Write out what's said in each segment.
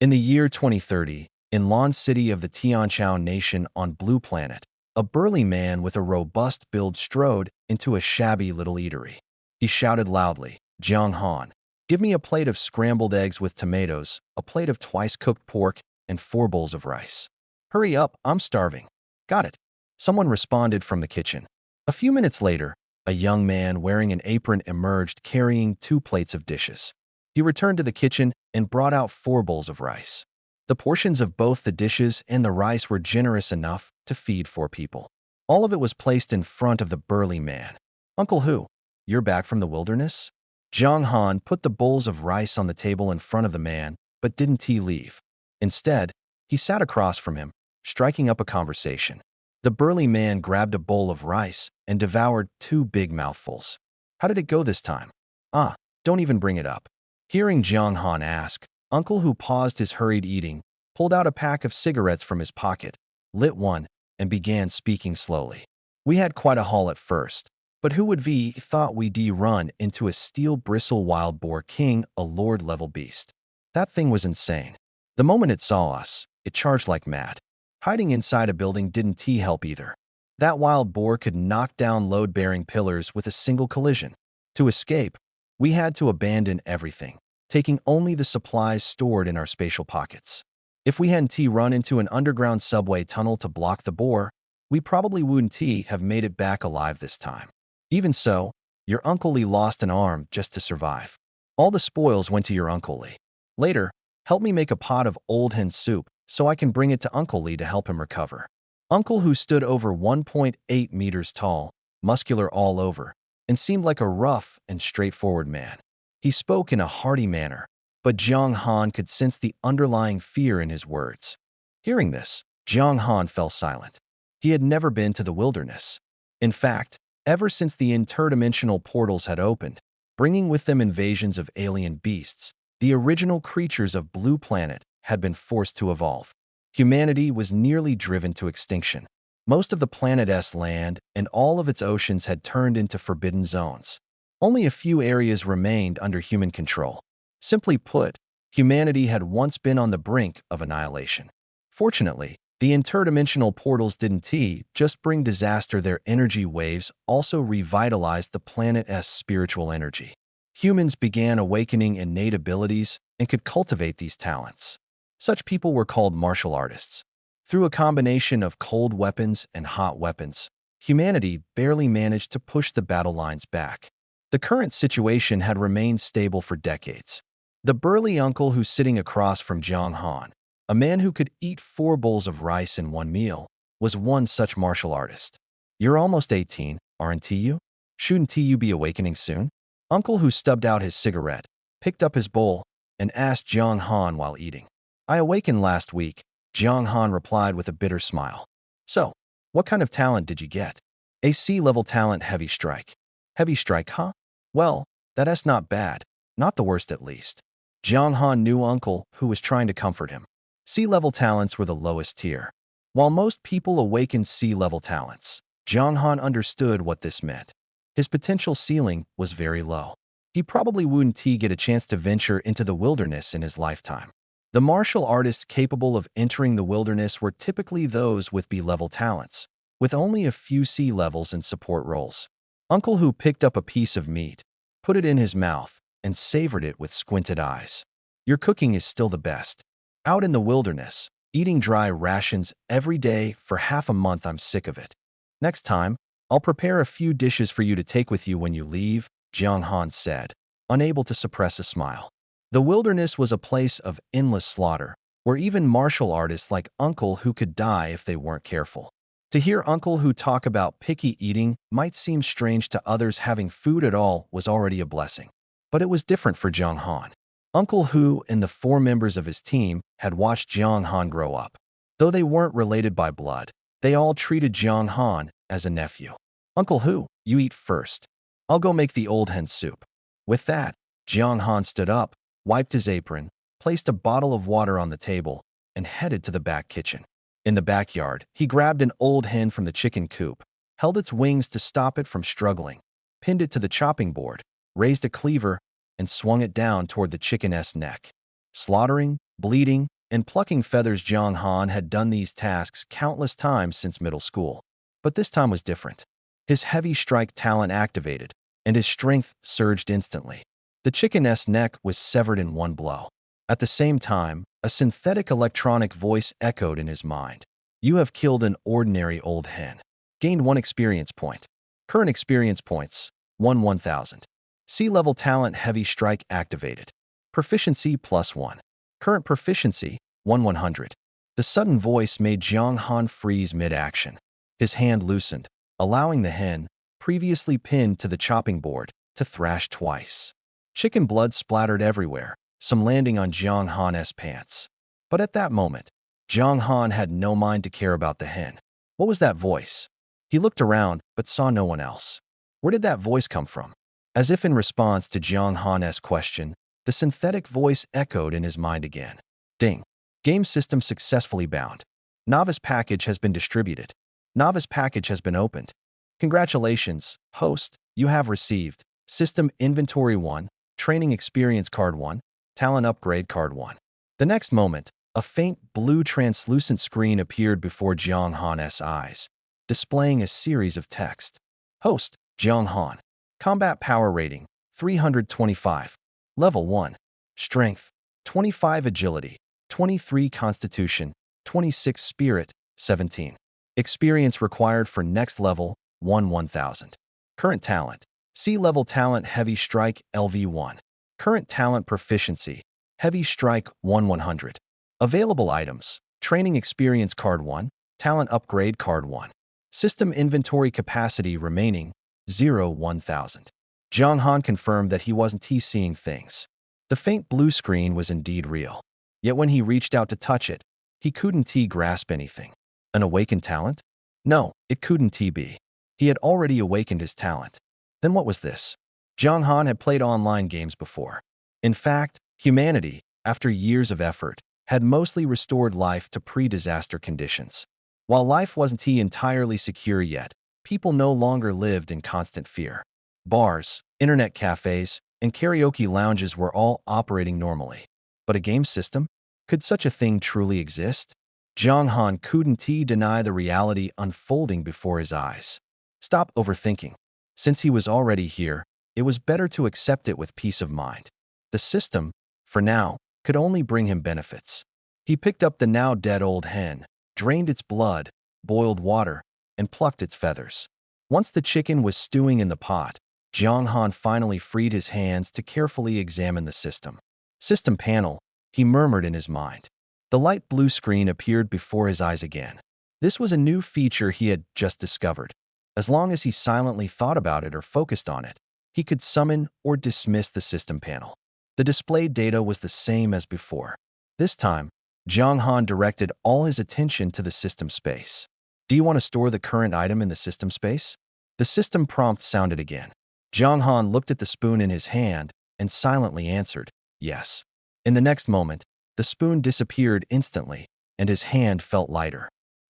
In the year 2030, in Lan City of the Tianchao Nation on Blue Planet, a burly man with a robust build strode into a shabby little eatery. He shouted loudly, "Jiang Han, give me a plate of scrambled eggs with tomatoes, a plate of twice-cooked pork, and 4 bowls of rice. Hurry up, I'm starving." "Got it," someone responded from the kitchen. A few minutes later, a young man wearing an apron emerged carrying 2 plates of dishes. He returned to the kitchen and brought out 4 bowls of rice. The portions of both the dishes and the rice were generous enough to feed 4 people. All of it was placed in front of the burly man. "Uncle Hu, you're back from the wilderness?" Jiang Han put the bowls of rice on the table in front of the man, but didn't he leave. Instead, he sat across from him, striking up a conversation. The burly man grabbed a bowl of rice and devoured 2 big mouthfuls. "How did it go this time?" "Ah, don't even bring it up." Hearing Jiang Han ask, Uncle Hu paused his hurried eating, pulled out a pack of cigarettes from his pocket, lit one, and began speaking slowly. "We had quite a haul at first, but who would be thought we'd run into a steel-bristle wild boar king, a lord-level beast. That thing was insane. The moment it saw us, it charged like mad. Hiding inside a building didn't help either. That wild boar could knock down load-bearing pillars with a single collision. To escape, we had to abandon everything, taking only the supplies stored in our spatial pockets. If we hadn't run into an underground subway tunnel to block the boar, we probably wouldn't have made it back alive this time. Even so, your Uncle Lee lost an arm just to survive. All the spoils went to your Uncle Lee. Later, help me make a pot of old hen soup so I can bring it to Uncle Lee to help him recover." Uncle Hu stood over 1.8 meters tall, muscular all over, and seemed like a rough and straightforward man. He spoke in a hearty manner, but Jiang Han could sense the underlying fear in his words. Hearing this, Jiang Han fell silent. He had never been to the wilderness. In fact, ever since the interdimensional portals had opened, bringing with them invasions of alien beasts, the original creatures of Blue Planet had been forced to evolve. Humanity was nearly driven to extinction. Most of the planet's land and all of its oceans had turned into forbidden zones. Only a few areas remained under human control. Simply put, humanity had once been on the brink of annihilation. Fortunately, the interdimensional portals didn't just bring disaster, their energy waves also revitalized the planet's spiritual energy. Humans began awakening innate abilities and could cultivate these talents. Such people were called martial artists. Through a combination of cold weapons and hot weapons, humanity barely managed to push the battle lines back. The current situation had remained stable for decades. The burly uncle who's sitting across from Jiang Han, a man who could eat 4 bowls of rice in one meal, was one such martial artist. "You're almost 18, aren't you? Shouldn't you be awakening soon?" Uncle Hu stubbed out his cigarette, picked up his bowl, and asked Jiang Han while eating. "I awakened last week," Jiang Han replied with a bitter smile. "So, what kind of talent did you get?" "A sea-level talent, heavy strike." "Heavy strike, huh? Well, that's not bad. Not the worst, at least." Jiang Han knew Uncle Hu was trying to comfort him. Sea-level talents were the lowest tier. While most people awakened sea-level talents, Jiang Han understood what this meant. His potential ceiling was very low. He probably wouldn't get a chance to venture into the wilderness in his lifetime. The martial artists capable of entering the wilderness were typically those with B-level talents, with only a few C levels and support roles. Uncle Hu picked up a piece of meat, put it in his mouth, and savored it with squinted eyes. "Your cooking is still the best. Out in the wilderness, eating dry rations every day for half a month, I'm sick of it. Next time, I'll prepare a few dishes for you to take with you when you leave," Jiang Han said, unable to suppress a smile. The wilderness was a place of endless slaughter, where even martial artists like Uncle Hu could die if they weren't careful. To hear Uncle Hu talk about picky eating might seem strange to others. Having food at all was already a blessing. But it was different for Jiang Han. Uncle Hu and the 4 members of his team had watched Jiang Han grow up. Though they weren't related by blood, they all treated Jiang Han as a nephew. "Uncle Hu, you eat first. I'll go make the old hen soup." With that, Jiang Han stood up, wiped his apron, placed a bottle of water on the table, and headed to the back kitchen. In the backyard, he grabbed an old hen from the chicken coop, held its wings to stop it from struggling, pinned it to the chopping board, raised a cleaver, and swung it down toward the chicken's neck. Slaughtering bleeding, and plucking feathers. Jiang Han had done these tasks countless times since middle school. But this time was different. His heavy strike talent activated, and his strength surged instantly. The chicken's neck was severed in one blow. At the same time, a synthetic electronic voice echoed in his mind. You have killed an ordinary old hen. Gained 1 experience point. Current experience points, 1,000. Sea-level talent heavy strike activated. Proficiency +1. Current proficiency, 100. The sudden voice made Jiang Han freeze mid-action. His hand loosened, allowing the hen, previously pinned to the chopping board, to thrash twice. Chicken blood splattered everywhere, some landing on Jiang Han's pants. But at that moment, Jiang Han had no mind to care about the hen. What was that voice? He looked around, but saw no one else. Where did that voice come from? As if in response to Jiang Han's question, the synthetic voice echoed in his mind again. Ding. Game system successfully bound. Novice package has been distributed. Novice package has been opened. Congratulations, host, you have received System Inventory 1, Training Experience Card 1, Talent Upgrade Card 1. The next moment, a faint blue translucent screen appeared before Jiang Han's eyes, displaying a series of text. Host, Jiang Han. Combat Power Rating, 325. Level 1. Strength, 25 Agility, 23 Constitution, 26 Spirit, 17. Experience required for next level, 1,000. Current talent, Sea-level talent Heavy Strike LV1. Current talent proficiency, Heavy Strike 100. Available items, Training Experience Card 1, Talent Upgrade Card 1. System Inventory Capacity remaining, 1,000. Jiang Han confirmed that he wasn't seeing things. The faint blue screen was indeed real. Yet when he reached out to touch it, he couldn't grasp anything. An awakened talent? No, it couldn't be. He had already awakened his talent. Then what was this? Jiang Han had played online games before. In fact, humanity, after years of effort, had mostly restored life to pre-disaster conditions. While life wasn't entirely secure yet, people no longer lived in constant fear. Bars, internet cafes, and karaoke lounges were all operating normally. But a game system? Could such a thing truly exist? Jiang Han couldn't deny the reality unfolding before his eyes. Stop overthinking. Since he was already here, it was better to accept it with peace of mind. The system, for now, could only bring him benefits. He picked up the now dead old hen, drained its blood, boiled water, and plucked its feathers. Once the chicken was stewing in the pot, Jiang Han finally freed his hands to carefully examine the system. System panel, he murmured in his mind. The light blue screen appeared before his eyes again. This was a new feature he had just discovered. As long as he silently thought about it or focused on it, he could summon or dismiss the system panel. The displayed data was the same as before. This time, Jiang Han directed all his attention to the system space. Do you want to store the current item in the system space? The system prompt sounded again. Jiang Han looked at the spoon in his hand and silently answered, yes. In the next moment, the spoon disappeared instantly, and his hand felt lighter.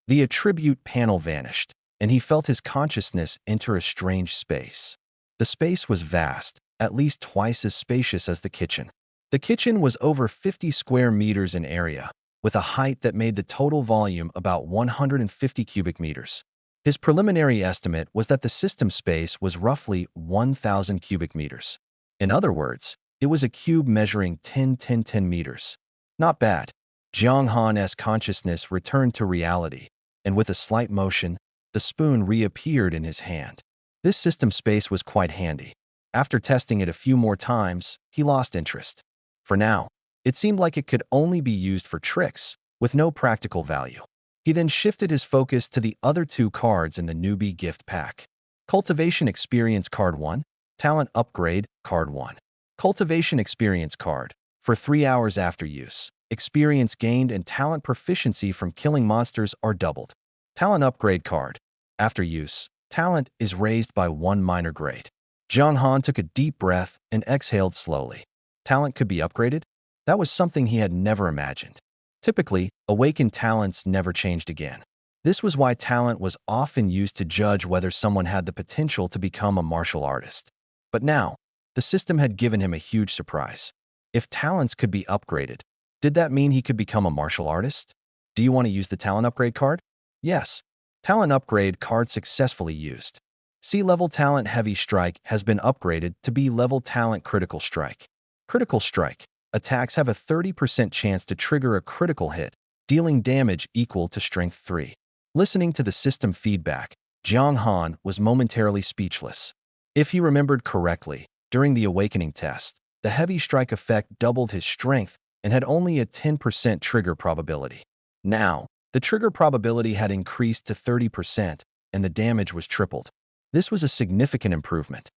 The attribute panel vanished, and he felt his consciousness enter a strange space. The space was vast, at least twice as spacious as the kitchen. The kitchen was over 50 square meters in area, with a height that made the total volume about 150 cubic meters. His preliminary estimate was that the system space was roughly 1,000 cubic meters. In other words, it was a cube measuring 10 meters. Not bad. Jiang Han's consciousness returned to reality, and with a slight motion, the spoon reappeared in his hand. This system space was quite handy. After testing it a few more times, he lost interest. For now, it seemed like it could only be used for tricks, with no practical value. He then shifted his focus to the other two cards in the newbie gift pack. Cultivation Experience Card 1, Talent Upgrade Card 1. Cultivation Experience Card. For 3 hours after use, experience gained and talent proficiency from killing monsters are doubled. Talent Upgrade Card. After use, talent is raised by 1 minor grade. Jiang Han took a deep breath and exhaled slowly. Talent could be upgraded? That was something he had never imagined. Typically, awakened talents never changed again. This was why talent was often used to judge whether someone had the potential to become a martial artist. But now, the system had given him a huge surprise. If talents could be upgraded, Did that mean he could become a martial artist? Do you want to use the talent upgrade card? Yes. Talent upgrade card successfully used. C-level talent heavy strike has been upgraded to B-level talent critical strike. Critical strike. Attacks have a 30% chance to trigger a critical hit, dealing damage equal to strength 3. Listening to the system feedback, Jiang Han was momentarily speechless. If he remembered correctly, during the awakening test, the heavy strike effect doubled his strength and had only a 10% trigger probability. Now, the trigger probability had increased to 30% and the damage was tripled. This was a significant improvement.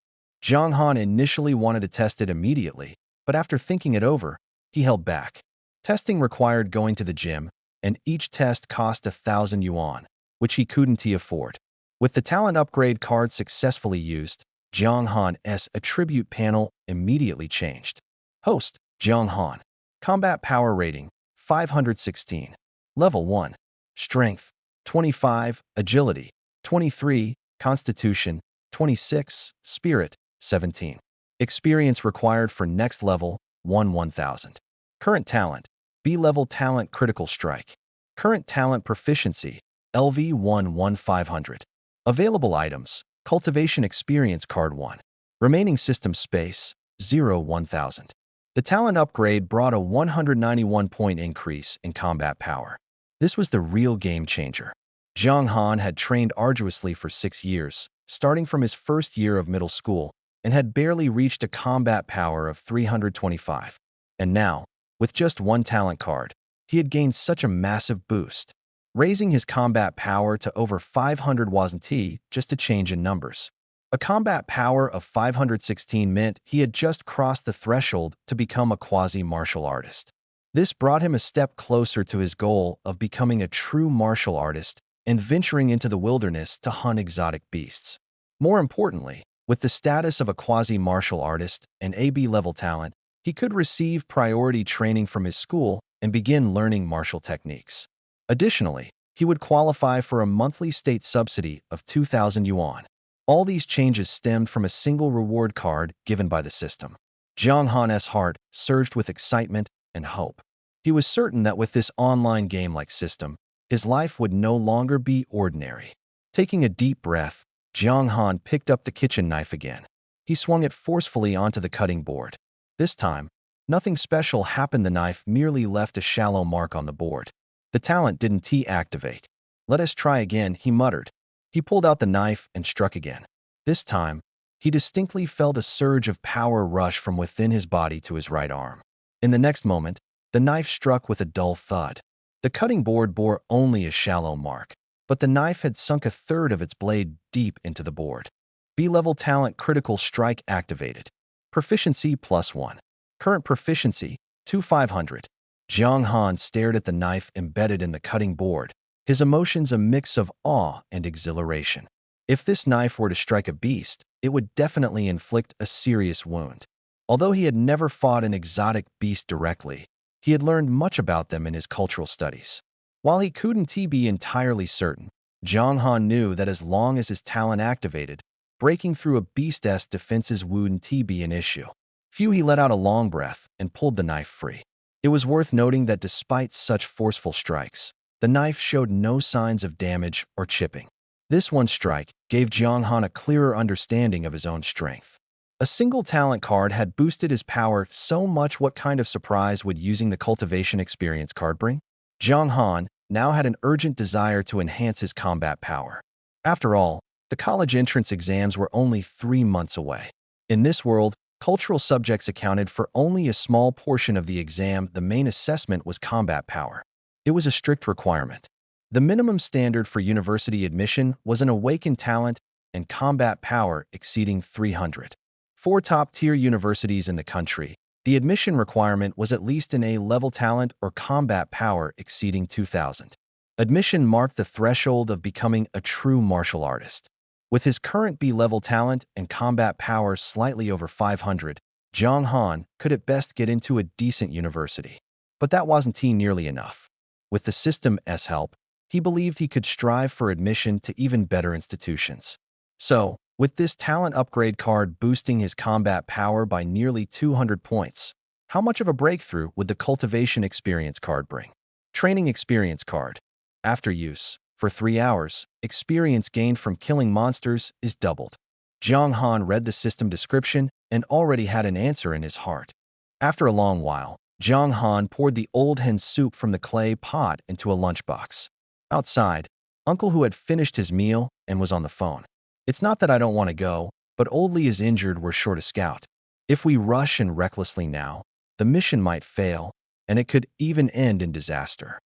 Jiang Han initially wanted to test it immediately, but after thinking it over, he held back. Testing required going to the gym, and each test cost 1,000 yuan, which he couldn't afford. With the talent upgrade card successfully used, Jiang Han's attribute panel immediately changed. Host, Jiang Han. Combat power rating, 516. Level 1. Strength, 25. Agility, 23. Constitution, 26. Spirit, 17. Experience required for next level, 1,000. Current talent, B-level talent critical strike. Current talent proficiency, LV 11500. Available items, cultivation experience card 1. Remaining system space, 1000. The talent upgrade brought a 191-point increase in combat power. This was the real game changer. Jiang Han had trained arduously for 6 years, starting from his first year of middle school, and had barely reached a combat power of 325. And now, with just one talent card, he had gained such a massive boost, raising his combat power to over 500 Wazn just a change in numbers. A combat power of 516 meant he had just crossed the threshold to become a quasi-martial artist. This brought him a step closer to his goal of becoming a true martial artist and venturing into the wilderness to hunt exotic beasts. More importantly, with the status of a quasi-martial artist and AB-level talent, he could receive priority training from his school and begin learning martial techniques. Additionally, he would qualify for a monthly state subsidy of 2,000 yuan. All these changes stemmed from a single reward card given by the system. Jiang Han's heart surged with excitement and hope. He was certain that with this online game-like system, his life would no longer be ordinary. Taking a deep breath, Jiang Han picked up the kitchen knife again. He swung it forcefully onto the cutting board. This time, nothing special happened. The knife merely left a shallow mark on the board. The talent didn't activate. "Let us try again," he muttered. He pulled out the knife and struck again. This time, he distinctly felt a surge of power rush from within his body to his right arm. In the next moment, the knife struck with a dull thud. The cutting board bore only a shallow mark, but the knife had sunk a third of its blade deep into the board. B-level talent critical strike activated. Proficiency +1. Current proficiency, 2500. Jiang Han stared at the knife embedded in the cutting board, his emotions a mix of awe and exhilaration. If this knife were to strike a beast, it would definitely inflict a serious wound. Although he had never fought an exotic beast directly, he had learned much about them in his cultural studies. While he couldn't be entirely certain, Jiang Han knew that as long as his talent activated, breaking through a beast's defenses wouldn't be an issue. He let out a long breath and pulled the knife free. It was worth noting that despite such forceful strikes, the knife showed no signs of damage or chipping. This one strike gave Jiang Han a clearer understanding of his own strength. A single talent card had boosted his power so much. What kind of surprise would using the cultivation experience card bring? Jiang Han now had an urgent desire to enhance his combat power. After all, the college entrance exams were only 3 months away. In this world, cultural subjects accounted for only a small portion of the exam. The main assessment was combat power. It was a strict requirement. The minimum standard for university admission was an awakened talent and combat power exceeding 300. For top-tier universities in the country, the admission requirement was at least an A-level talent or combat power exceeding 2,000. Admission marked the threshold of becoming a true martial artist. With his current B-level talent and combat power slightly over 500, Jiang Han could at best get into a decent university. But that wasn't nearly enough. With the system's help, he believed he could strive for admission to even better institutions. So, with this talent upgrade card boosting his combat power by nearly 200 points, How much of a breakthrough would the cultivation experience card bring? Training experience card. After use, for 3 hours, experience gained from killing monsters is doubled. Jiang Han read the system description and already had an answer in his heart. After a long while, Jiang Han poured the old hen soup from the clay pot into a lunchbox. Outside, Uncle Hu had finished his meal and was on the phone. It's not that I don't want to go, but Old Li is injured, we're short a scout. If we rush and recklessly now, the mission might fail, and it could even end in disaster.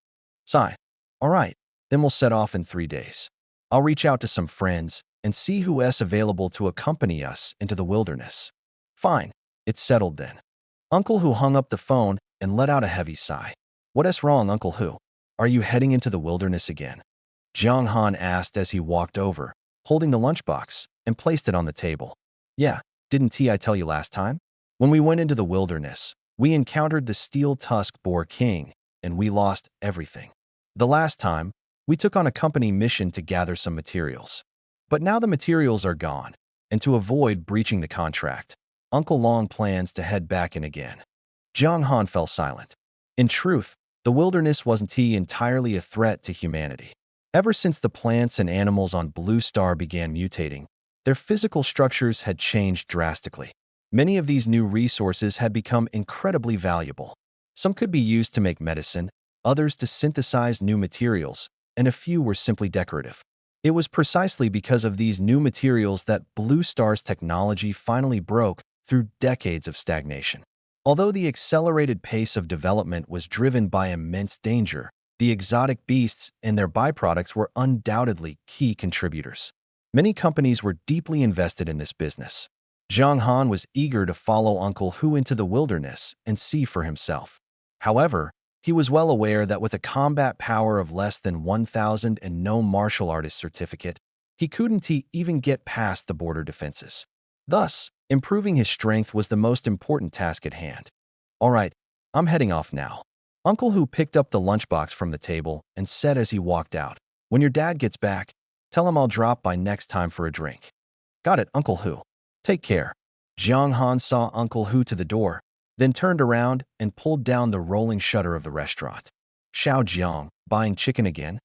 Sigh. All right, then we'll set off in 3 days. I'll reach out to some friends and see who's available to accompany us into the wilderness. Fine, it's settled then. Uncle Hu hung up the phone and let out a heavy sigh. What's wrong, Uncle Hu? Are you heading into the wilderness again? Jiang Han asked as he walked over, holding the lunchbox, and placed it on the table. Yeah, didn't I tell you last time? When we went into the wilderness, we encountered the steel-tusk boar king, and we lost everything. The last time, we took on a company mission to gather some materials. But now the materials are gone, and to avoid breaching the contract, Uncle Long plans to head back in again. Jiang Han fell silent. In truth, the wilderness wasn't entirely a threat to humanity. Ever since the plants and animals on Blue Star began mutating, their physical structures had changed drastically. Many of these new resources had become incredibly valuable. Some could be used to make medicine, others to synthesize new materials, and a few were simply decorative. It was precisely because of these new materials that Blue Star's technology finally broke through decades of stagnation. Although the accelerated pace of development was driven by immense danger, the exotic beasts and their byproducts were undoubtedly key contributors. Many companies were deeply invested in this business. Jiang Han was eager to follow Uncle Hu into the wilderness and see for himself. However, he was well aware that with a combat power of less than 1,000 and no martial artist certificate, he couldn't even get past the border defenses. Thus, improving his strength was the most important task at hand. All right, I'm heading off now. Uncle Hu picked up the lunchbox from the table and said as he walked out, when your dad gets back, tell him I'll drop by next time for a drink. Got it, Uncle Hu. Take care. Jiang Han saw Uncle Hu to the door, then turned around and pulled down the rolling shutter of the restaurant. Xiao Jiang, buying chicken again?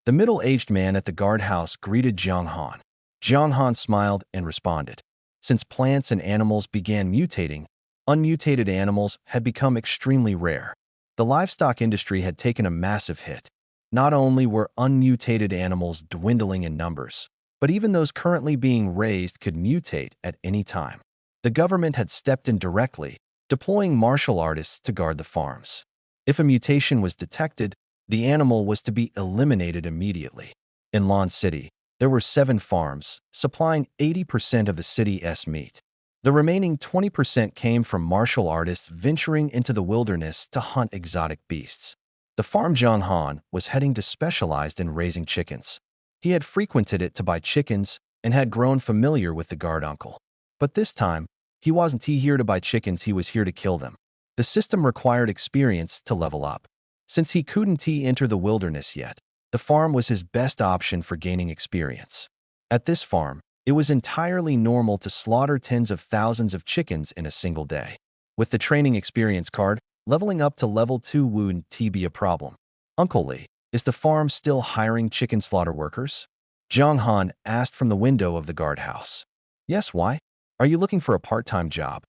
The middle-aged man at the guardhouse greeted Jiang Han. Jiang Han smiled and responded. Since plants and animals began mutating, unmutated animals had become extremely rare. The livestock industry had taken a massive hit. Not only were unmutated animals dwindling in numbers, but even those currently being raised could mutate at any time. The government had stepped in directly, deploying martial artists to guard the farms. If a mutation was detected, the animal was to be eliminated immediately. In Lan City, there were 7 farms, supplying 80% of the city's meat. The remaining 20% came from martial artists venturing into the wilderness to hunt exotic beasts. The farm Jiang Han was heading to specialized in raising chickens. He had frequented it to buy chickens and had grown familiar with the guard uncle. But this time, he wasn't here to buy chickens, he was here to kill them. The system required experience to level up. Since he couldn't enter the wilderness yet, the farm was his best option for gaining experience. At this farm, it was entirely normal to slaughter tens of thousands of chickens in a single day. With the training experience card, leveling up to level 2 wouldn't be a problem. Uncle Li, is the farm still hiring chicken slaughter workers? Jiang Han asked from the window of the guardhouse. Yes, why? Are you looking for a part-time job?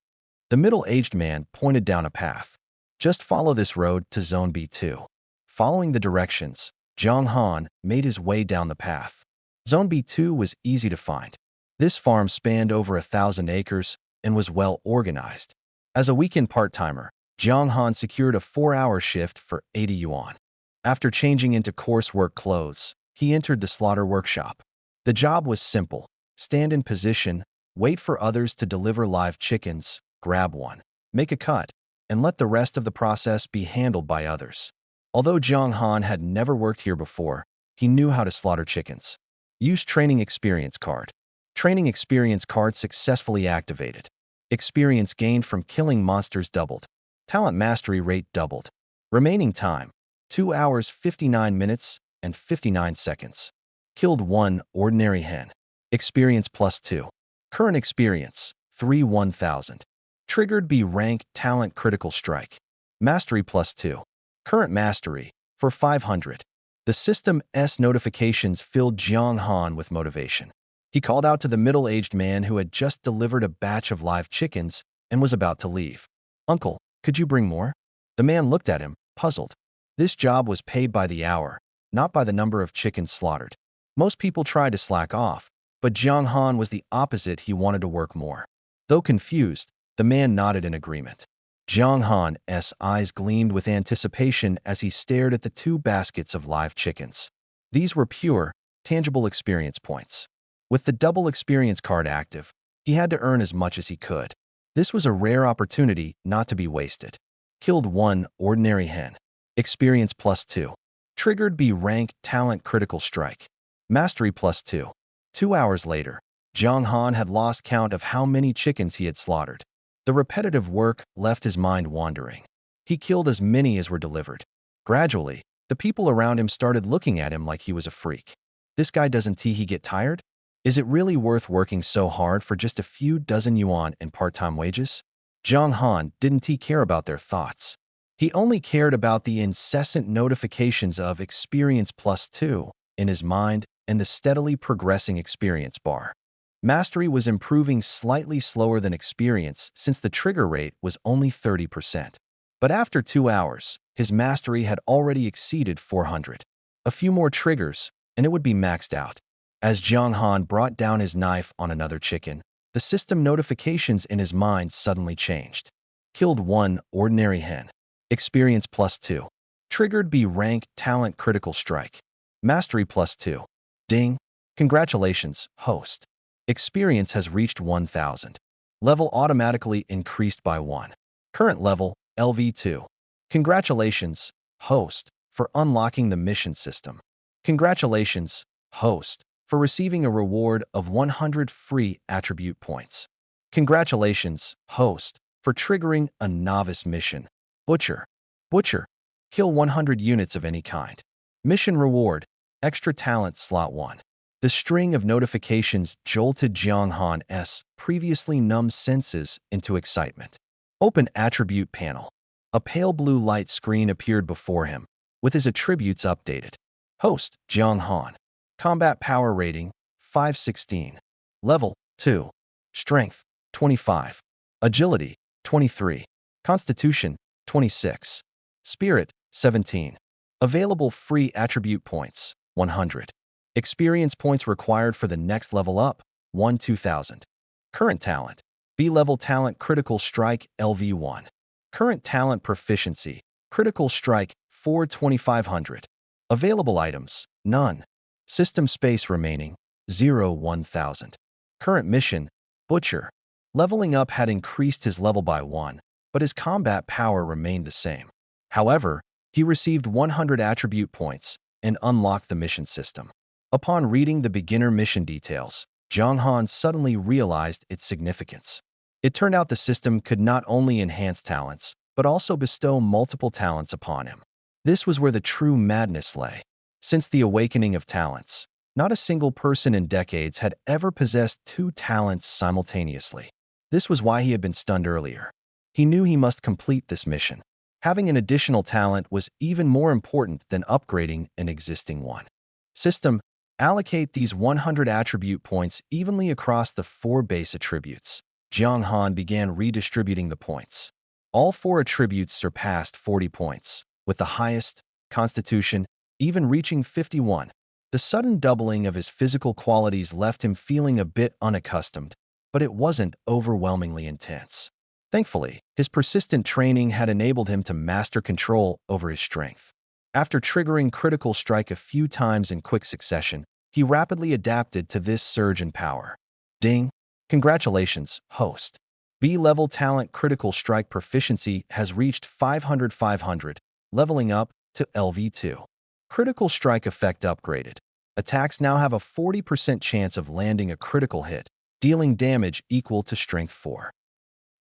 The middle-aged man pointed down a path. Just follow this road to Zone B2. Following the directions, Jiang Han made his way down the path. Zone B2 was easy to find. This farm spanned over 1,000 acres and was well organized. As a weekend part-timer, Jiang Han secured a 4-hour shift for 80 yuan. After changing into coarse-work clothes, he entered the slaughter workshop. The job was simple. Stand in position, wait for others to deliver live chickens, grab one, make a cut, and let the rest of the process be handled by others. Although Jiang Han had never worked here before, he knew how to slaughter chickens. Use training experience card. Training experience card successfully activated. Experience gained from killing monsters doubled. Talent mastery rate doubled. Remaining time, 2 hours 59 minutes and 59 seconds. Killed 1 ordinary hen. Experience +2. Current experience, 3 1000. Triggered B rank talent critical strike. Mastery +2. Current mastery for 500. The system's notifications filled Jiang Han with motivation. He called out to the middle-aged man who had just delivered a batch of live chickens and was about to leave. "Uncle, could you bring more?" The man looked at him, puzzled. This job was paid by the hour, not by the number of chickens slaughtered. Most people tried to slack off, but Jiang Han was the opposite. He wanted to work more. Though confused, the man nodded in agreement. Jiang Han's eyes gleamed with anticipation as he stared at the 2 baskets of live chickens. These were pure, tangible experience points. With the double experience card active, he had to earn as much as he could. This was a rare opportunity not to be wasted. Killed 1 ordinary hen. Experience +2. Triggered B rank talent critical strike. Mastery +2. 2 hours later, Jiang Han had lost count of how many chickens he had slaughtered. The repetitive work left his mind wandering. He killed as many as were delivered. Gradually, the people around him started looking at him like he was a freak. This guy doesn't he get tired? Is it really worth working so hard for just a few dozen yuan in part-time wages? Jiang Han didn't care about their thoughts. He only cared about the incessant notifications of experience +2 in his mind and the steadily progressing experience bar. Mastery was improving slightly slower than experience since the trigger rate was only 30%. But after 2 hours, his mastery had already exceeded 400. A few more triggers, and it would be maxed out. As Jiang Han brought down his knife on another chicken, the system notifications in his mind suddenly changed. Killed 1 ordinary hen. Experience +2. Triggered B rank talent critical strike. Mastery +2. Ding. Congratulations, host. Experience has reached 1000. Level automatically increased by 1. Current level, LV2. Congratulations, host, for unlocking the mission system. Congratulations, host, for receiving a reward of 100 free attribute points. Congratulations, host, for triggering a novice mission. Butcher. Butcher. Kill 100 units of any kind. Mission reward. Extra talent slot 1. The string of notifications jolted Jiang Han's previously numb senses into excitement. Open attribute panel. A pale blue light screen appeared before him, with his attributes updated. Host, Jiang Han. Combat power rating, 516. Level, 2. Strength, 25. Agility, 23. Constitution, 26. Spirit, 17. Available free attribute points, 100. Experience points required for the next level up, 2000. Current talent, B-level talent critical strike LV1. Current talent proficiency, critical strike 42500. Available items, none. System space remaining, 1000. Current mission, Butcher. Leveling up had increased his level by 1, but his combat power remained the same. However, he received 100 attribute points and unlocked the mission system. Upon reading the beginner mission details, Jiang Han suddenly realized its significance. It turned out the system could not only enhance talents, but also bestow multiple talents upon him. This was where the true madness lay. Since the awakening of talents, not a single person in decades had ever possessed 2 talents simultaneously. This was why he had been stunned earlier. He knew he must complete this mission. Having an additional talent was even more important than upgrading an existing one. System, allocate these 100 attribute points evenly across the 4 base attributes. Jiang Han began redistributing the points. All 4 attributes surpassed 40 points, with the highest, Constitution, even reaching 51. The sudden doubling of his physical qualities left him feeling a bit unaccustomed, but it wasn't overwhelmingly intense. Thankfully, his persistent training had enabled him to master control over his strength. After triggering critical strike a few times in quick succession, he rapidly adapted to this surge in power. Ding! Congratulations, host. B-level talent critical strike proficiency has reached 500, leveling up to LV2. Critical strike effect upgraded. Attacks now have a 40% chance of landing a critical hit, dealing damage equal to strength 4.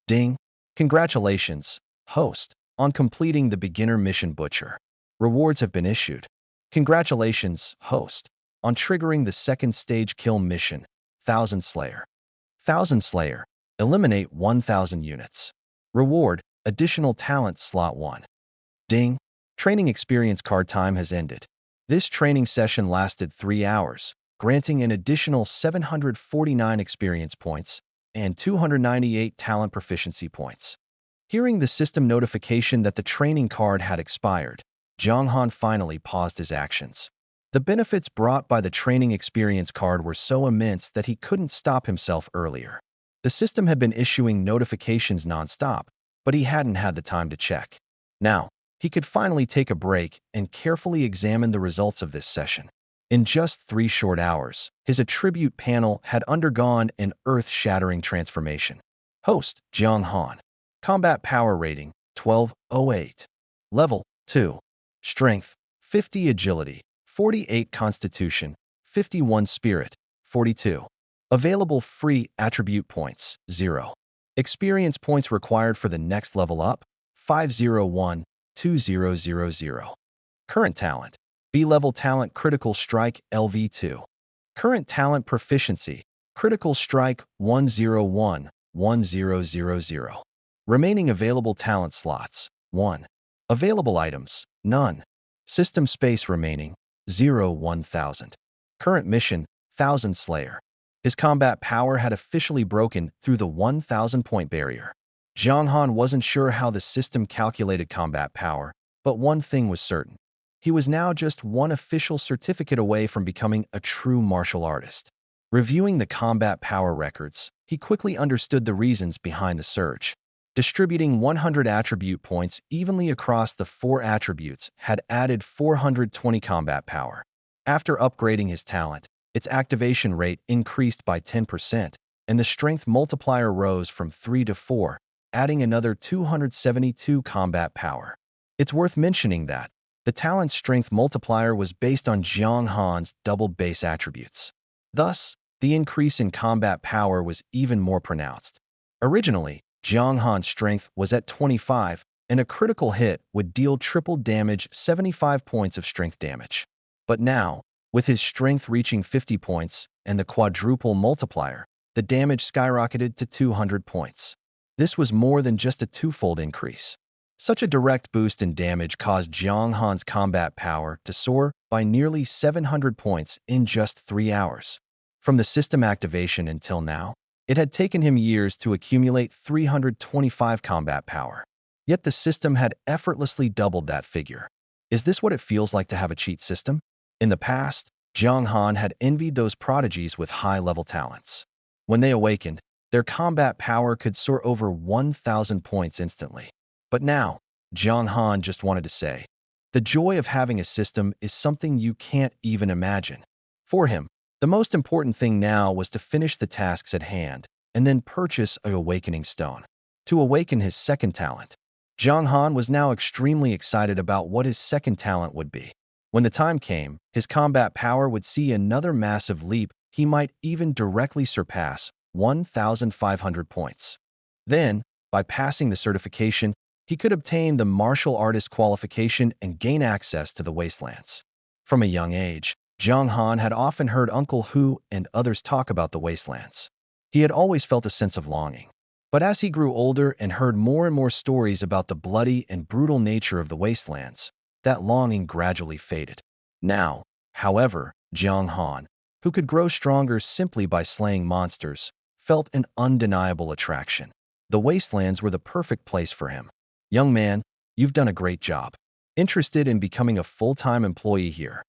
Ding! Congratulations, host, on completing the beginner mission Butcher. Rewards have been issued. Congratulations, host, on triggering the second stage kill mission, Thousand Slayer. Thousand Slayer. Eliminate 1000 units. Reward, additional talent slot 1. Ding. Training experience card time has ended. This training session lasted 3 hours, granting an additional 749 experience points and 298 talent proficiency points. Hearing the system notification that the training card had expired, Jiang Han finally paused his actions. The benefits brought by the training experience card were so immense that he couldn't stop himself earlier. The system had been issuing notifications nonstop, but he hadn't had the time to check. Now, he could finally take a break and carefully examine the results of this session. In just 3 short hours, his attribute panel had undergone an earth-shattering transformation. Host, Jiang Han. Combat power rating, 1208. Level, 2. Strength, 50 agility, 48 constitution, 51 spirit, 42. Available free attribute points, 0. Experience points required for the next level up, 501, 2000. Current talent, B-level talent critical strike LV2. Current talent proficiency, critical strike 101, 1000. Remaining available talent slots, 1. Available items, none. System space remaining, 1000. Current mission, Thousand Slayer. His combat power had officially broken through the 1,000-point barrier. Jiang Han wasn't sure how the system calculated combat power, but one thing was certain. He was now just one official certificate away from becoming a true martial artist. Reviewing the combat power records, he quickly understood the reasons behind the surge. Distributing 100 attribute points evenly across the 4 attributes had added 420 combat power. After upgrading his talent, its activation rate increased by 10%, and the strength multiplier rose from 3 to 4, adding another 272 combat power. It's worth mentioning that the talent strength multiplier was based on Jiang Han's double base attributes. Thus, the increase in combat power was even more pronounced. Originally, Jiang Han's strength was at 25, and a critical hit would deal triple damage, 75 points of strength damage. But now, with his strength reaching 50 points and the quadruple multiplier, the damage skyrocketed to 200 points. This was more than just a twofold increase. Such a direct boost in damage caused Jiang Han's combat power to soar by nearly 700 points in just 3 hours. From the system activation until now, it had taken him years to accumulate 325 combat power. Yet the system had effortlessly doubled that figure. Is this what it feels like to have a cheat system? In the past, Jiang Han had envied those prodigies with high-level talents. When they awakened, their combat power could soar over 1,000 points instantly. But now, Jiang Han just wanted to say, the joy of having a system is something you can't even imagine. For him, the most important thing now was to finish the tasks at hand and then purchase an awakening stone. To awaken his second talent, Jiang Han was now extremely excited about what his second talent would be. When the time came, his combat power would see another massive leap. He might even directly surpass 1,500 points. Then, by passing the certification, he could obtain the martial artist qualification and gain access to the wastelands. From a young age, Jiang Han had often heard Uncle Hu and others talk about the wastelands. He had always felt a sense of longing. But as he grew older and heard more and more stories about the bloody and brutal nature of the wastelands, that longing gradually faded. Now, however, Jiang Han, who could grow stronger simply by slaying monsters, felt an undeniable attraction. The wastelands were the perfect place for him. Young man, you've done a great job. Interested in becoming a full-time employee here?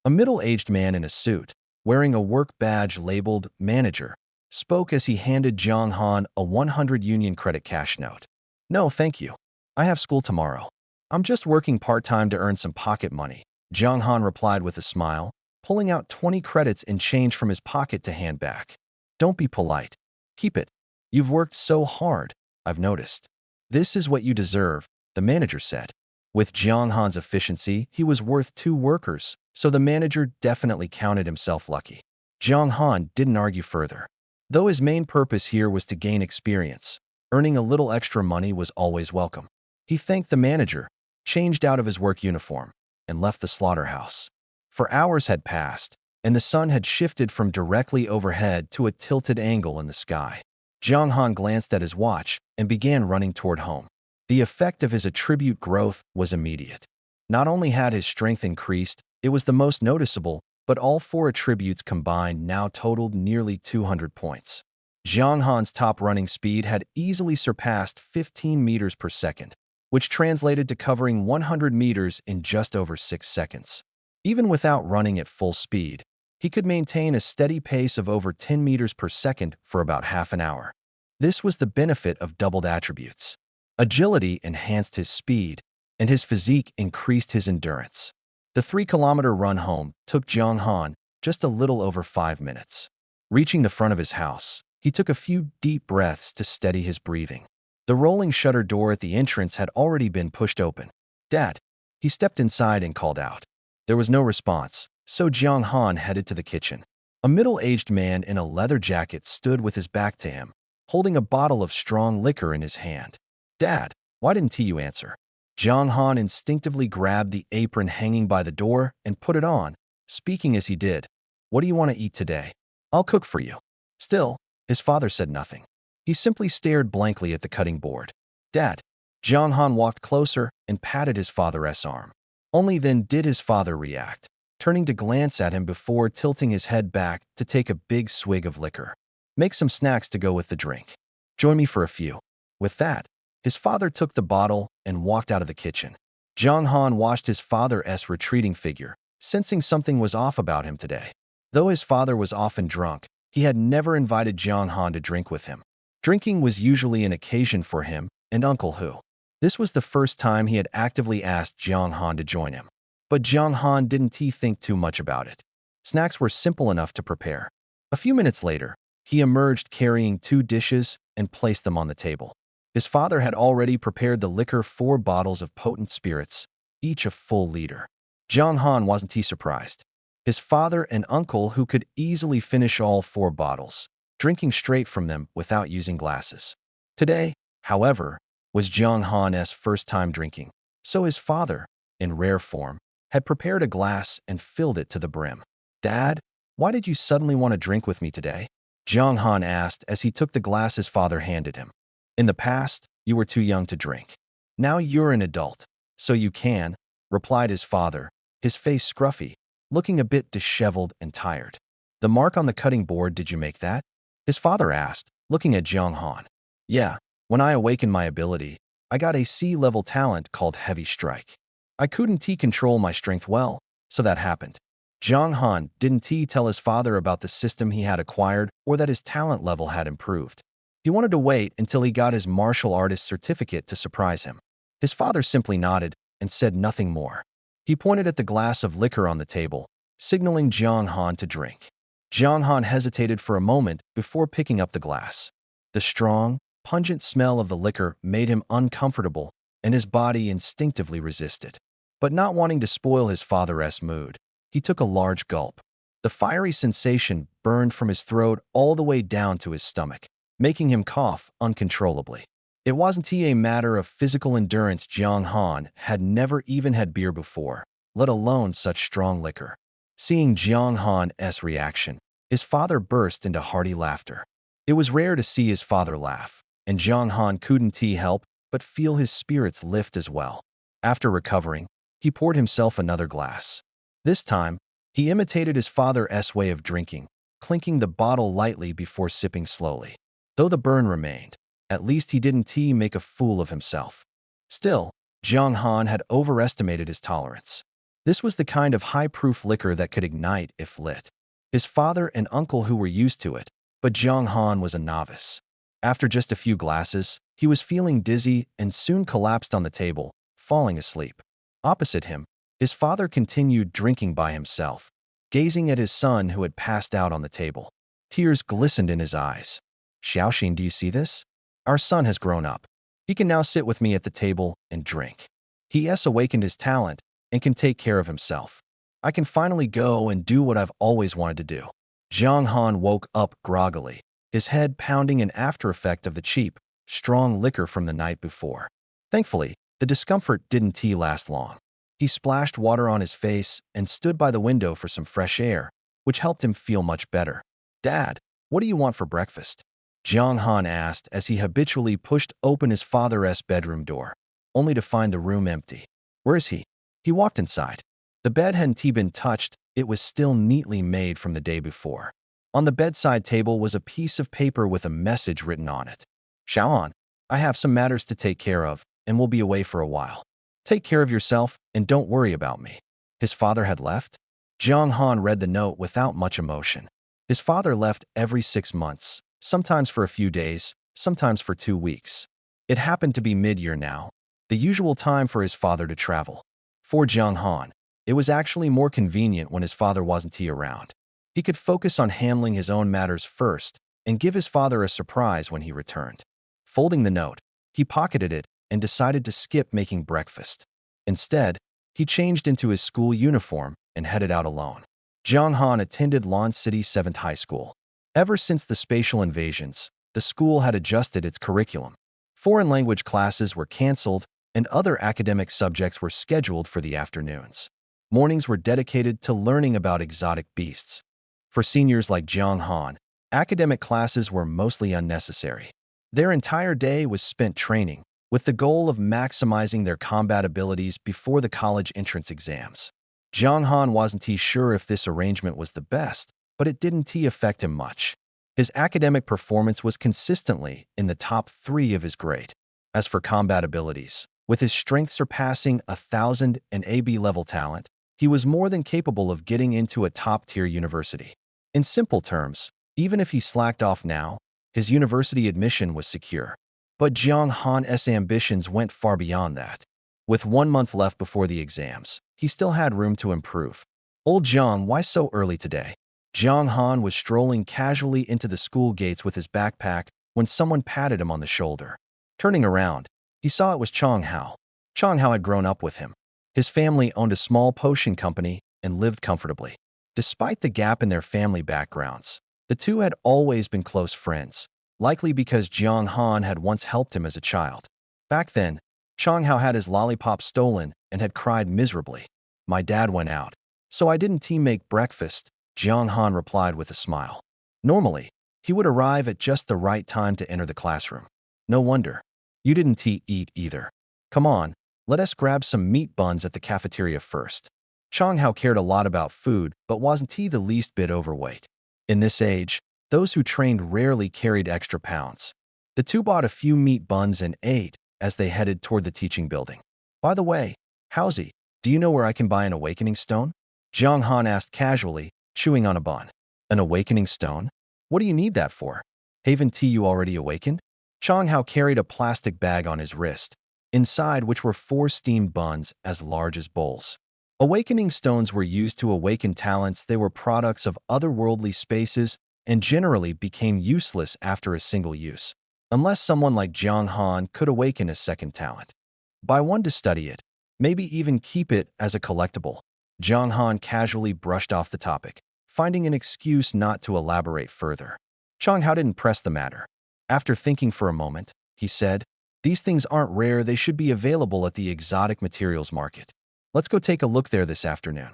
A middle-aged man in a suit, wearing a work badge labeled manager, spoke as he handed Jiang Han a 100 Union credit cash note. No, thank you. I have school tomorrow. I'm just working part-time to earn some pocket money, Jiang Han replied with a smile, pulling out 20 credits in change from his pocket to hand back. Don't be polite. Keep it. You've worked so hard, I've noticed. This is what you deserve, the manager said. With Jiang Han's efficiency, he was worth 2 workers, so the manager definitely counted himself lucky. Jiang Han didn't argue further. Though his main purpose here was to gain experience, earning a little extra money was always welcome. He thanked the manager, changed out of his work uniform, and left the slaughterhouse. For hours had passed, and the sun had shifted from directly overhead to a tilted angle in the sky. Jiang Han glanced at his watch and began running toward home. The effect of his attribute growth was immediate. Not only had his strength increased, it was the most noticeable, but all four attributes combined now totaled nearly 200 points. Jiang Han's top running speed had easily surpassed 15 meters per second, which translated to covering 100 meters in just over 6 seconds. Even without running at full speed, he could maintain a steady pace of over 10 meters per second for about half an hour. This was the benefit of doubled attributes. Agility enhanced his speed, and his physique increased his endurance. The 3-kilometer run home took Jiang Han just a little over 5 minutes. Reaching the front of his house, he took a few deep breaths to steady his breathing. The rolling shutter door at the entrance had already been pushed open. "Dad!" He stepped inside and called out. There was no response, so Jiang Han headed to the kitchen. A middle-aged man in a leather jacket stood with his back to him, holding a bottle of strong liquor in his hand. "Dad, why didn't you answer?" Jiang Han instinctively grabbed the apron hanging by the door and put it on, speaking as he did. "What do you want to eat today? I'll cook for you." Still, his father said nothing. He simply stared blankly at the cutting board. "Dad." Jiang Han walked closer and patted his father's arm. Only then did his father react, turning to glance at him before tilting his head back to take a big swig of liquor. "Make some snacks to go with the drink. Join me for a few." With that, his father took the bottle and walked out of the kitchen. Jiang Han watched his father's retreating figure, sensing something was off about him today. Though his father was often drunk, he had never invited Jiang Han to drink with him. Drinking was usually an occasion for him and Uncle Hu. This was the first time he had actively asked Jiang Han to join him. But Jiang Han didn't think too much about it. Snacks were simple enough to prepare. A few minutes later, he emerged carrying 2 dishes and placed them on the table. His father had already prepared the liquor 4 bottles of potent spirits, each a full liter. Jiang Han wasn't surprised. His father and uncle who could easily finish all 4 bottles, drinking straight from them without using glasses. Today, however, was Jiang Han's first time drinking, so his father, in rare form, had prepared a glass and filled it to the brim. "Dad, why did you suddenly want to drink with me today?" Jiang Han asked as he took the glass his father handed him. "In the past, you were too young to drink. Now you're an adult, so you can," replied his father, his face scruffy, looking a bit disheveled and tired. "The mark on the cutting board, did you make that?" his father asked, looking at Jiang Han. "Yeah, when I awakened my ability, I got a C-level talent called Heavy Strike. I couldn't control my strength well, so that happened." Jiang Han didn't tell his father about the system he had acquired or that his talent level had improved. He wanted to wait until he got his martial artist certificate to surprise him. His father simply nodded and said nothing more. He pointed at the glass of liquor on the table, signaling Jiang Han to drink. Jiang Han hesitated for a moment before picking up the glass. The strong, pungent smell of the liquor made him uncomfortable, and his body instinctively resisted. But not wanting to spoil his father's mood, he took a large gulp. The fiery sensation burned from his throat all the way down to his stomach, making him cough uncontrollably. It wasn't a matter of physical endurance. Jiang Han had never even had beer before, let alone such strong liquor. Seeing Jiang Han's reaction, his father burst into hearty laughter. It was rare to see his father laugh, and Jiang Han couldn't help but feel his spirits lift as well. After recovering, he poured himself another glass. This time, he imitated his father's way of drinking, clinking the bottle lightly before sipping slowly. Though the burn remained, at least he didn't make a fool of himself. Still, Jiang Han had overestimated his tolerance. This was the kind of high-proof liquor that could ignite if lit. His father and uncle who were used to it, but Jiang Han was a novice. After just a few glasses, he was feeling dizzy and soon collapsed on the table, falling asleep. Opposite him, his father continued drinking by himself, gazing at his son who had passed out on the table. Tears glistened in his eyes. "Xiaoxin, do you see this? Our son has grown up. He can now sit with me at the table and drink. He has awakened his talent and can take care of himself. I can finally go and do what I've always wanted to do." Jiang Han woke up groggily, his head pounding an after-effect of the cheap, strong liquor from the night before. Thankfully, the discomfort didn't last long. He splashed water on his face and stood by the window for some fresh air, which helped him feel much better. "Dad, what do you want for breakfast?" Jiang Han asked as he habitually pushed open his father's bedroom door, only to find the room empty. Where is he? He walked inside. The bed hadn't been touched, it was still neatly made from the day before. On the bedside table was a piece of paper with a message written on it. Xiaoan, I have some matters to take care of and will be away for a while. Take care of yourself and don't worry about me. His father had left? Jiang Han read the note without much emotion. His father left every 6 months, sometimes for a few days, sometimes for 2 weeks. It happened to be mid-year now, the usual time for his father to travel. For Jiang Han, it was actually more convenient when his father wasn't around. He could focus on handling his own matters first and give his father a surprise when he returned. Folding the note, he pocketed it and decided to skip making breakfast. Instead, he changed into his school uniform and headed out alone. Jiang Han attended Lan City 7th High School. Ever since the spatial invasions, the school had adjusted its curriculum. Foreign language classes were canceled and other academic subjects were scheduled for the afternoons. Mornings were dedicated to learning about exotic beasts. For seniors like Jiang Han, academic classes were mostly unnecessary. Their entire day was spent training, with the goal of maximizing their combat abilities before the college entrance exams. Jiang Han wasn't sure if this arrangement was the best, but it didn't affect him much. His academic performance was consistently in the top 3 of his grade. As for combat abilities, with his strength surpassing 1,000 and AB level talent, he was more than capable of getting into a top-tier university. In simple terms, even if he slacked off now, his university admission was secure. But Jiang Han's ambitions went far beyond that. With 1 month left before the exams, he still had room to improve. Old Jiang, why so early today? Jiang Han was strolling casually into the school gates with his backpack when someone patted him on the shoulder. Turning around, he saw it was Chong Hao. Chong Hao had grown up with him. His family owned a small potion company and lived comfortably. Despite the gap in their family backgrounds, the two had always been close friends, likely because Jiang Han had once helped him as a child. Back then, Chong Hao had his lollipop stolen and had cried miserably. My dad went out, so I didn't make breakfast, Jiang Han replied with a smile. Normally, he would arrive at just the right time to enter the classroom. No wonder. You didn't eat either. Come on, let us grab some meat buns at the cafeteria first. Chong Hao cared a lot about food, but wasn't the least bit overweight. In this age, those who trained rarely carried extra pounds. The two bought a few meat buns and ate as they headed toward the teaching building. By the way, Haozi, do you know where I can buy an awakening stone? Jiang Han asked casually, chewing on a bun. An awakening stone? What do you need that for? Haven't you already awakened? Chong Hao carried a plastic bag on his wrist, inside which were 4 steamed buns as large as bowls. Awakening stones were used to awaken talents. They were products of otherworldly spaces and generally became useless after a single use, unless someone like Jiang Han could awaken a second talent. Buy one to study it, maybe even keep it as a collectible. Jiang Han casually brushed off the topic, finding an excuse not to elaborate further. Chong Hao didn't press the matter. After thinking for a moment, he said, "These things aren't rare, they should be available at the exotic materials market. Let's go take a look there this afternoon."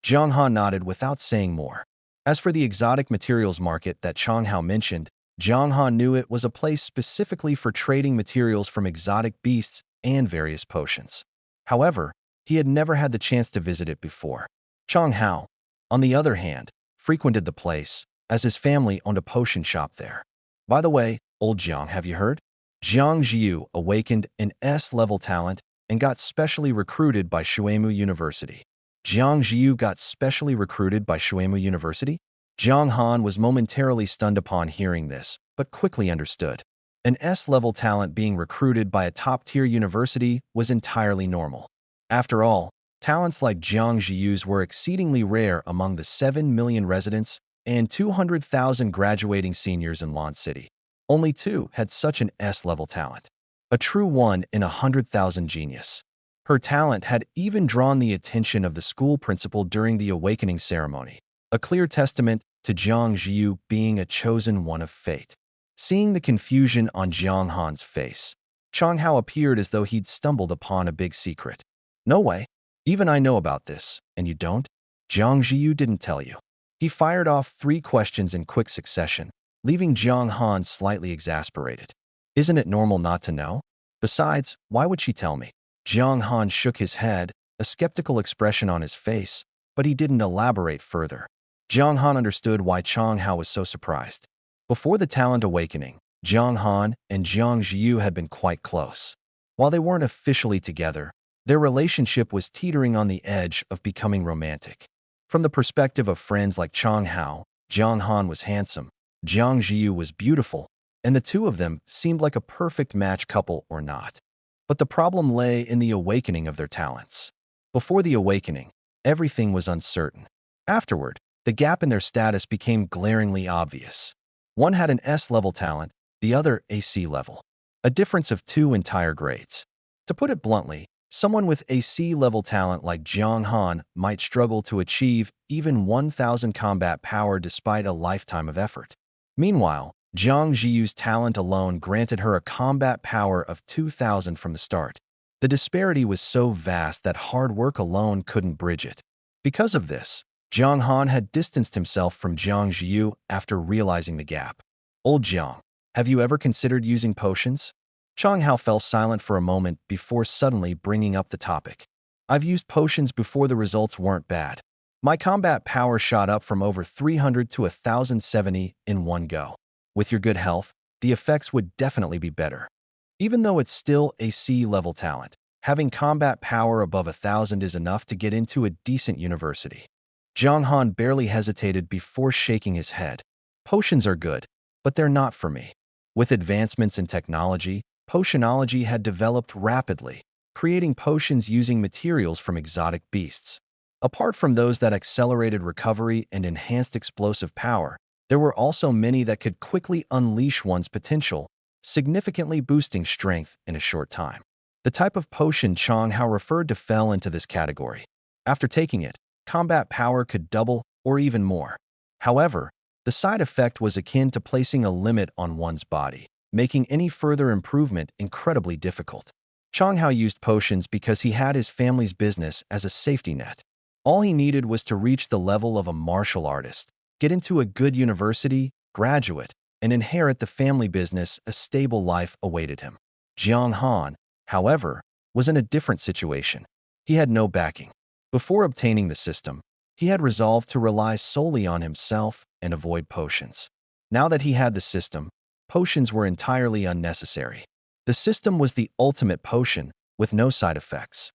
Jiang Han nodded without saying more. As for the exotic materials market that Chong Hao mentioned, Jiang Han knew it was a place specifically for trading materials from exotic beasts and various potions. However, he had never had the chance to visit it before. Chong Hao, on the other hand, frequented the place, as his family owned a potion shop there. By the way, old Jiang, have you heard? Jiang Jiu awakened an S-level talent and got specially recruited by Shuemu University. Jiang Jiu got specially recruited by Shuemu University? Jiang Han was momentarily stunned upon hearing this, but quickly understood. An S-level talent being recruited by a top-tier university was entirely normal. After all, talents like Jiang Jiu's were exceedingly rare among the 7 million residents and 200,000 graduating seniors in Lan City. Only 2 had such an S-level talent. A true 1 in 100,000 genius. Her talent had even drawn the attention of the school principal during the awakening ceremony, a clear testament to Jiang Jiu being a chosen one of fate. Seeing the confusion on Jiang Han's face, Chong Hao appeared as though he'd stumbled upon a big secret. No way. Even I know about this, and you don't? Jiang Jiu didn't tell you. He fired off 3 questions in quick succession, leaving Jiang Han slightly exasperated. Isn't it normal not to know? Besides, why would she tell me? Jiang Han shook his head, a skeptical expression on his face, but he didn't elaborate further. Jiang Han understood why Chang Hao was so surprised. Before the talent awakening, Jiang Han and Jiang Zhiyu had been quite close. While they weren't officially together, their relationship was teetering on the edge of becoming romantic. From the perspective of friends like Chang Hao, Jiang Han was handsome, Jiang Zhiyu was beautiful, and the two of them seemed like a perfect match, couple or not. But the problem lay in the awakening of their talents. Before the awakening, everything was uncertain. Afterward, the gap in their status became glaringly obvious. One had an S-level talent, the other a C-level. A difference of 2 entire grades. To put it bluntly, someone with a C-level talent like Jiang Han might struggle to achieve even 1,000 combat power despite a lifetime of effort. Meanwhile, Jiang Zhiyu's talent alone granted her a combat power of 2,000 from the start. The disparity was so vast that hard work alone couldn't bridge it. Because of this, Jiang Han had distanced himself from Jiang Zhiyu after realizing the gap. Old Jiang, have you ever considered using potions? Chang Hao fell silent for a moment before suddenly bringing up the topic. I've used potions before, the results weren't bad. My combat power shot up from over 300 to 1,070 in one go. With your good health, the effects would definitely be better. Even though it's still a C-level talent, having combat power above 1,000 is enough to get into a decent university. Jiang Han barely hesitated before shaking his head. Potions are good, but they're not for me. With advancements in technology, potionology had developed rapidly, creating potions using materials from exotic beasts. Apart from those that accelerated recovery and enhanced explosive power, there were also many that could quickly unleash one's potential, significantly boosting strength in a short time. The type of potion Chang Hao referred to fell into this category. After taking it, combat power could double or even more. However, the side effect was akin to placing a limit on one's body, making any further improvement incredibly difficult. Chang Hao used potions because he had his family's business as a safety net. All he needed was to reach the level of a martial artist, get into a good university, graduate, and inherit the family business. A stable life awaited him. Jiang Han, however, was in a different situation. He had no backing. Before obtaining the system, he had resolved to rely solely on himself and avoid potions. Now that he had the system, potions were entirely unnecessary. The system was the ultimate potion, with no side effects.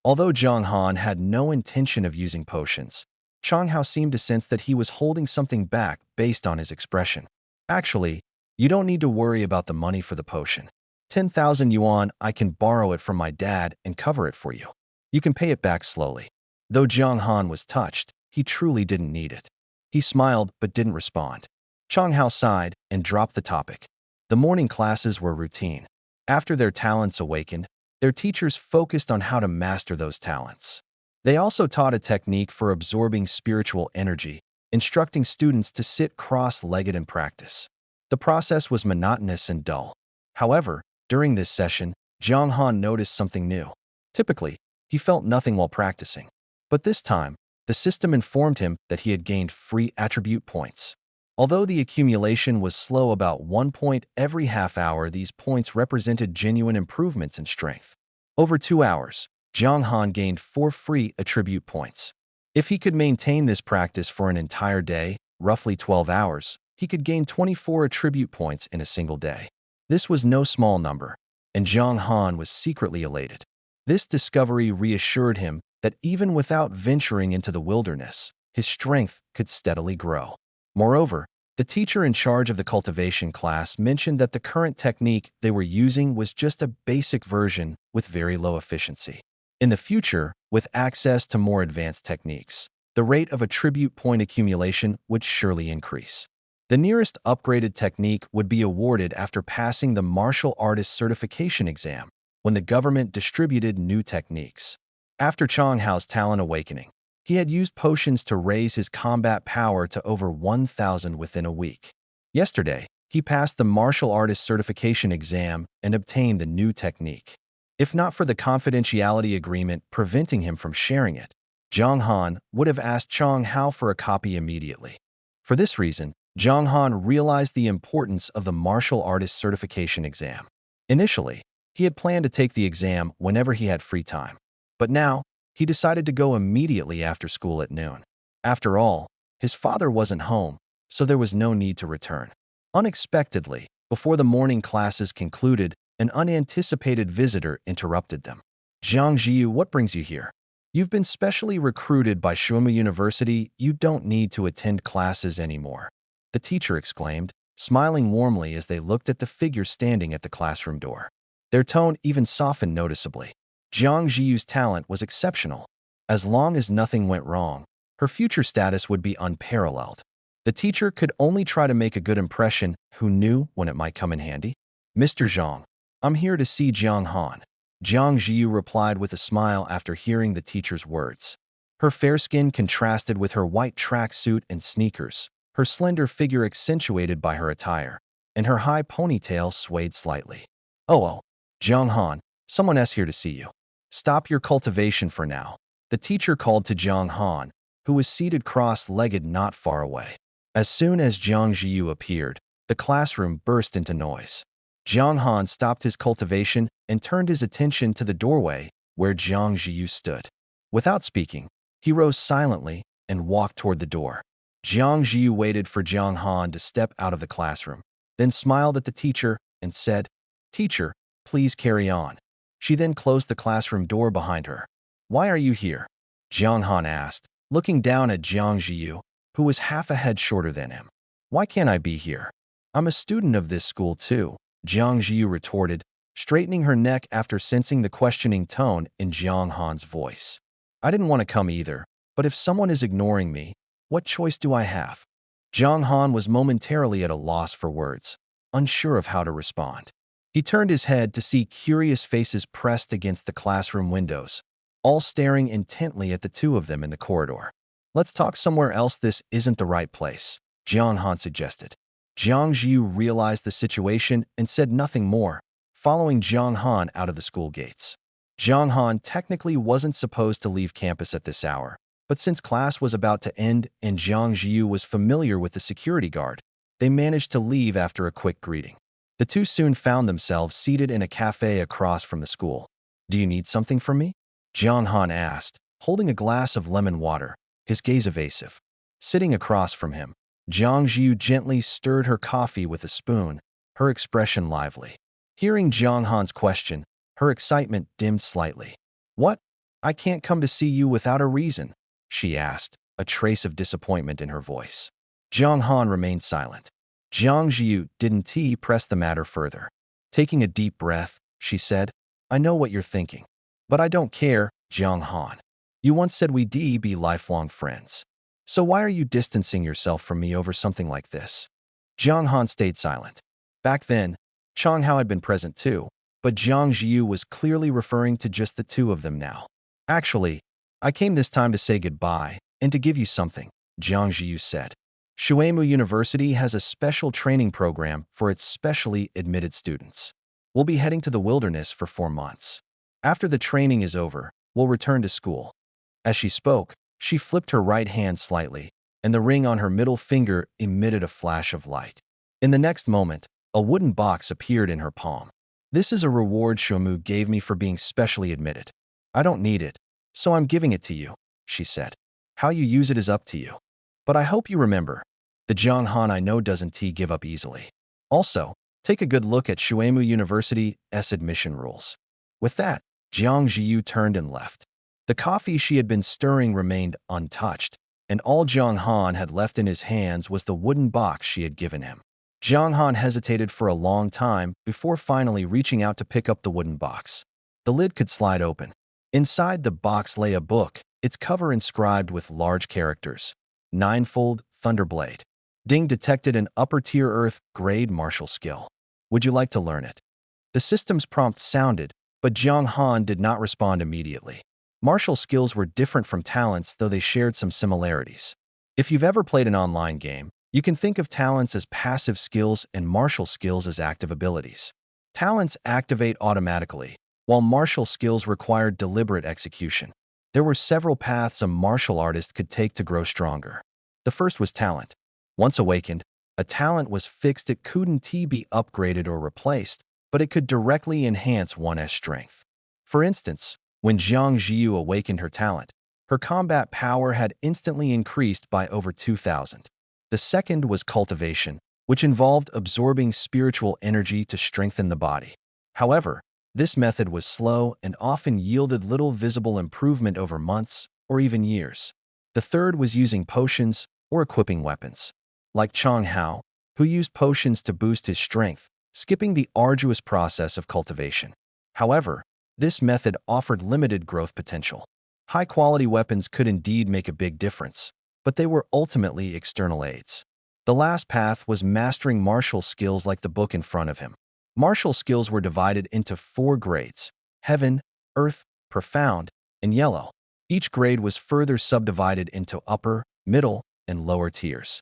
Although Jiang Han had no intention of using potions, Chang Hao seemed to sense that he was holding something back based on his expression. Actually, you don't need to worry about the money for the potion. 10,000 yuan, I can borrow it from my dad and cover it for you. You can pay it back slowly. Though Jiang Han was touched, he truly didn't need it. He smiled but didn't respond. Chang Hao sighed and dropped the topic. The morning classes were routine. After their talents awakened, their teachers focused on how to master those talents. They also taught a technique for absorbing spiritual energy, instructing students to sit cross-legged and practice. The process was monotonous and dull. However, during this session, Jiang Han noticed something new. Typically, he felt nothing while practicing. But this time, the system informed him that he had gained free attribute points. Although the accumulation was slow, about 1 point every half hour, these points represented genuine improvements in strength. Over 2 hours, Jiang Han gained 4 free attribute points. If he could maintain this practice for an entire day, roughly 12 hours, he could gain 24 attribute points in a single day. This was no small number, and Jiang Han was secretly elated. This discovery reassured him that even without venturing into the wilderness, his strength could steadily grow. Moreover, the teacher in charge of the cultivation class mentioned that the current technique they were using was just a basic version with very low efficiency. In the future, with access to more advanced techniques, the rate of attribute point accumulation would surely increase. The nearest upgraded technique would be awarded after passing the martial artist certification exam, when the government distributed new techniques. After Chang Hao's talent awakening, he had used potions to raise his combat power to over 1,000 within a week. Yesterday, he passed the martial artist certification exam and obtained the new technique. If not for the confidentiality agreement preventing him from sharing it, Jiang Han would have asked Chang Hao for a copy immediately. For this reason, Jiang Han realized the importance of the martial artist certification exam. Initially, he had planned to take the exam whenever he had free time. But now, he decided to go immediately after school at noon. After all, his father wasn't home, so there was no need to return. Unexpectedly, before the morning classes concluded, an unanticipated visitor interrupted them. Zhang Jiyu, what brings you here? You've been specially recruited by Shuemu University. You don't need to attend classes anymore. The teacher exclaimed, smiling warmly as they looked at the figure standing at the classroom door. Their tone even softened noticeably. Zhang Jiyu's talent was exceptional. As long as nothing went wrong, her future status would be unparalleled. The teacher could only try to make a good impression. Who knew when it might come in handy? Mr. Zhang, I'm here to see Jiang Han. Zhang Jiyu replied with a smile after hearing the teacher's words. Her fair skin contrasted with her white tracksuit and sneakers, her slender figure accentuated by her attire, and her high ponytail swayed slightly. Oh, Jiang Han, someone else here to see you. Stop your cultivation for now. The teacher called to Jiang Han, who was seated cross-legged not far away. As soon as Zhang Jiyu appeared, the classroom burst into noise. Jiang Han stopped his cultivation and turned his attention to the doorway where Zhang Jiyu stood. Without speaking, he rose silently and walked toward the door. Zhang Jiyu waited for Jiang Han to step out of the classroom, then smiled at the teacher and said, "Teacher, please carry on." She then closed the classroom door behind her. "Why are you here?" Jiang Han asked, looking down at Zhang Jiyu, who was half a head shorter than him. "Why can't I be here? I'm a student of this school too," Zhang Jiyu retorted, straightening her neck after sensing the questioning tone in Jiang Han's voice. "I didn't want to come either, but if someone is ignoring me, what choice do I have?" Jiang Han was momentarily at a loss for words, unsure of how to respond. He turned his head to see curious faces pressed against the classroom windows, all staring intently at the two of them in the corridor. "Let's talk somewhere else. This isn't the right place," Jiang Han suggested. Zhang Jiyu realized the situation and said nothing more, following Jiang Han out of the school gates. Jiang Han technically wasn't supposed to leave campus at this hour, but since class was about to end and Zhang Jiyu was familiar with the security guard, they managed to leave after a quick greeting. The two soon found themselves seated in a cafe across from the school. "Do you need something from me?" Jiang Han asked, holding a glass of lemon water, his gaze evasive. Sitting across from him, Zhang Jiyu gently stirred her coffee with a spoon, her expression lively. Hearing Jiang Han's question, her excitement dimmed slightly. "What? I can't come to see you without a reason," she asked, a trace of disappointment in her voice. Jiang Han remained silent. Zhang Jiyu didn't press the matter further. Taking a deep breath, she said, "I know what you're thinking. But I don't care, Jiang Han. You once said we'd be lifelong friends. So why are you distancing yourself from me over something like this?" Jiang Han stayed silent. Back then, Chang Hao had been present too, but Zhang Jiyu was clearly referring to just the two of them now. "Actually, I came this time to say goodbye and to give you something," Zhang Jiyu said. "Shuemu University has a special training program for its specially admitted students. We'll be heading to the wilderness for 4 months. After the training is over, we'll return to school." As she spoke, she flipped her right hand slightly, and the ring on her middle finger emitted a flash of light. In the next moment, a wooden box appeared in her palm. "This is a reward Shuemu gave me for being specially admitted. I don't need it, so I'm giving it to you," she said. "How you use it is up to you. But I hope you remember, the Jiang Han I know doesn't give up easily. Also, take a good look at Shuemu University's admission rules." With that, Zhang Jiyu turned and left. The coffee she had been stirring remained untouched, and all Jiang Han had left in his hands was the wooden box she had given him. Jiang Han hesitated for a long time before finally reaching out to pick up the wooden box. The lid could slide open. Inside the box lay a book, its cover inscribed with large characters. "Ninefold Thunderblade. Ding detected an upper-tier Earth-grade martial skill. Would you like to learn it?" The system's prompt sounded, but Jiang Han did not respond immediately. Martial skills were different from talents, though they shared some similarities. If you've ever played an online game, you can think of talents as passive skills and martial skills as active abilities. Talents activate automatically, while martial skills require deliberate execution. There were several paths a martial artist could take to grow stronger. The first was talent. Once awakened, A talent was fixed, it couldn't be upgraded or replaced, but it could directly enhance one's strength. For instance, when Jiang Jiu awakened her talent, her combat power had instantly increased by over 2,000. The second was cultivation, which involved absorbing spiritual energy to strengthen the body. However, this method was slow and often yielded little visible improvement over months or even years. The third was using potions or equipping weapons. Like Chong Hao, who used potions to boost his strength, skipping the arduous process of cultivation. However, this method offered limited growth potential. High-quality weapons could indeed make a big difference, but they were ultimately external aids. The last path was mastering martial skills like the book in front of him. Martial skills were divided into 4 grades: Heaven, Earth, Profound, and Yellow. Each grade was further subdivided into upper, middle, and lower tiers.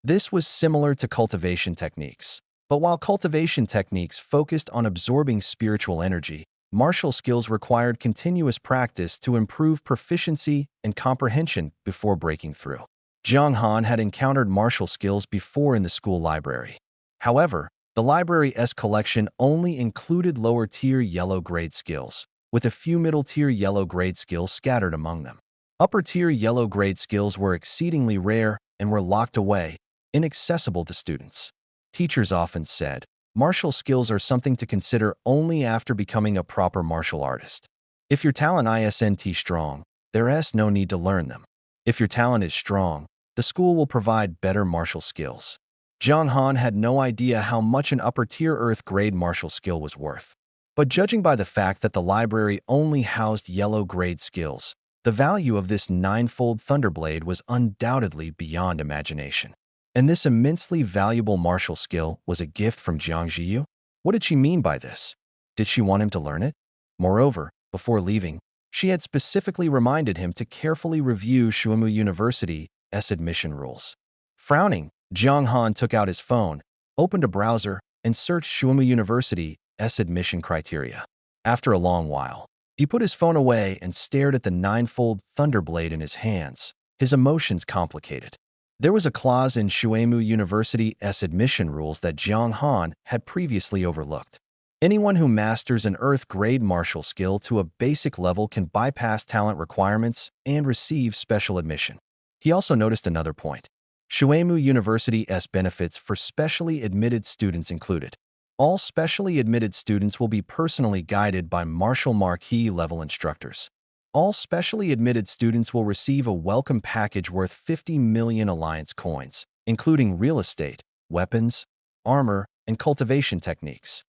This was similar to cultivation techniques. But while cultivation techniques focused on absorbing spiritual energy, martial skills required continuous practice to improve proficiency and comprehension before breaking through. Jiang Han had encountered martial skills before in the school library. However, the library's collection only included lower-tier yellow-grade skills, with a few middle-tier yellow-grade skills scattered among them. Upper-tier yellow-grade skills were exceedingly rare and were locked away, inaccessible to students. Teachers often said, martial skills are something to consider only after becoming a proper martial artist. If your talent isn't strong, there's no need to learn them. If your talent is strong, the school will provide better martial skills. Jiang Han had no idea how much an upper-tier Earth-grade martial skill was worth. But judging by the fact that the library only housed yellow-grade skills, the value of this 9-fold Thunderblade was undoubtedly beyond imagination. And this immensely valuable martial skill was a gift from Jiang Jiu? What did she mean by this? Did she want him to learn it? Moreover, before leaving, she had specifically reminded him to carefully review Shuimu University's admission rules. Frowning, Jiang Han took out his phone, opened a browser, and searched Shuimu University's admission criteria. After a long while, he put his phone away and stared at the 9-fold Thunderblade in his hands, his emotions complicated. There was a clause in Shuimu University's admission rules that Jiang Han had previously overlooked. Anyone who masters an Earth-grade martial skill to a basic level can bypass talent requirements and receive special admission. He also noticed another point. Shuimu University's benefits for specially admitted students included. All specially admitted students will be personally guided by martial marquee level instructors. All specially admitted students will receive a welcome package worth 50 million Alliance coins, including real estate, weapons, armor, and cultivation techniques.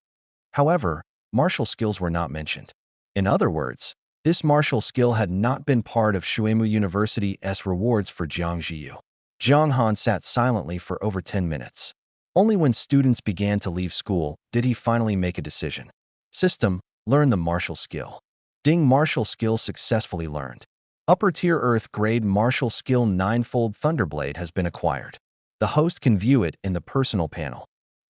However, martial skills were not mentioned. In other words, this martial skill had not been part of Shuimu University's rewards for Jiang Jiu. Jiang Han sat silently for over 10 minutes. Only when students began to leave school did he finally make a decision. System: learn the martial skill. Ding, martial skill successfully learned. Upper-tier Earth-grade martial skill 9-fold Thunderblade has been acquired. The host can view it in the personal panel.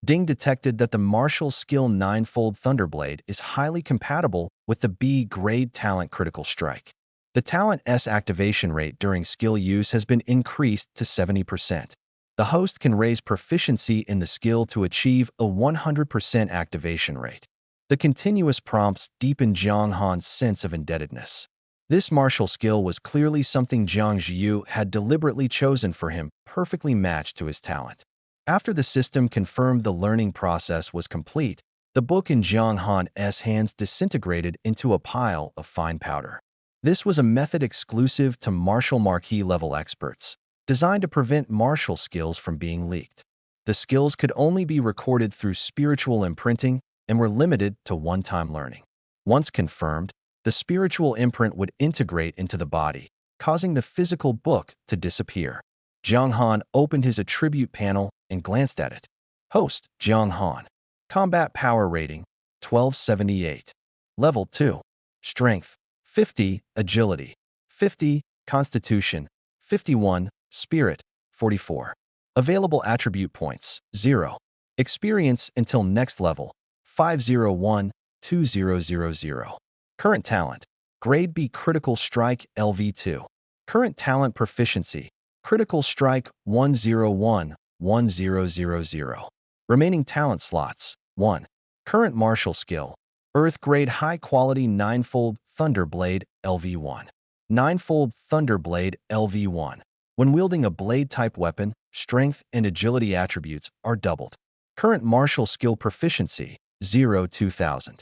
Ding detected that the martial skill 9-fold Thunderblade is highly compatible with the B-grade talent Critical Strike. The talent's activation rate during skill use has been increased to 70%. The host can raise proficiency in the skill to achieve a 100% activation rate. The continuous prompts deepened Jiang Han's sense of indebtedness. This martial skill was clearly something Jiang Jiu had deliberately chosen for him, perfectly matched to his talent. After the system confirmed the learning process was complete, the book in Jiang Han's hands disintegrated into a pile of fine powder. This was a method exclusive to martial marquee level experts, designed to prevent martial skills from being leaked. The skills could only be recorded through spiritual imprinting and were limited to one-time learning. Once confirmed, the spiritual imprint would integrate into the body, causing the physical book to disappear. Jiang Han opened his attribute panel and glanced at it. Host: Jiang Han. Combat power rating: 1278. Level 2. Strength: 50, Agility: 50, Constitution: 51, Spirit: 44. Available attribute points: 0. Experience until next level: 501-2000. Current talent: Grade B Critical Strike LV2. Current talent proficiency: Critical Strike 101, 1000. Remaining talent slots: 1. Current martial skill: Earth Grade High Quality Ninefold Thunderblade LV1. Ninefold Thunderblade LV1. When wielding a blade-type weapon, strength and agility attributes are doubled. Current martial skill proficiency: 0-2000.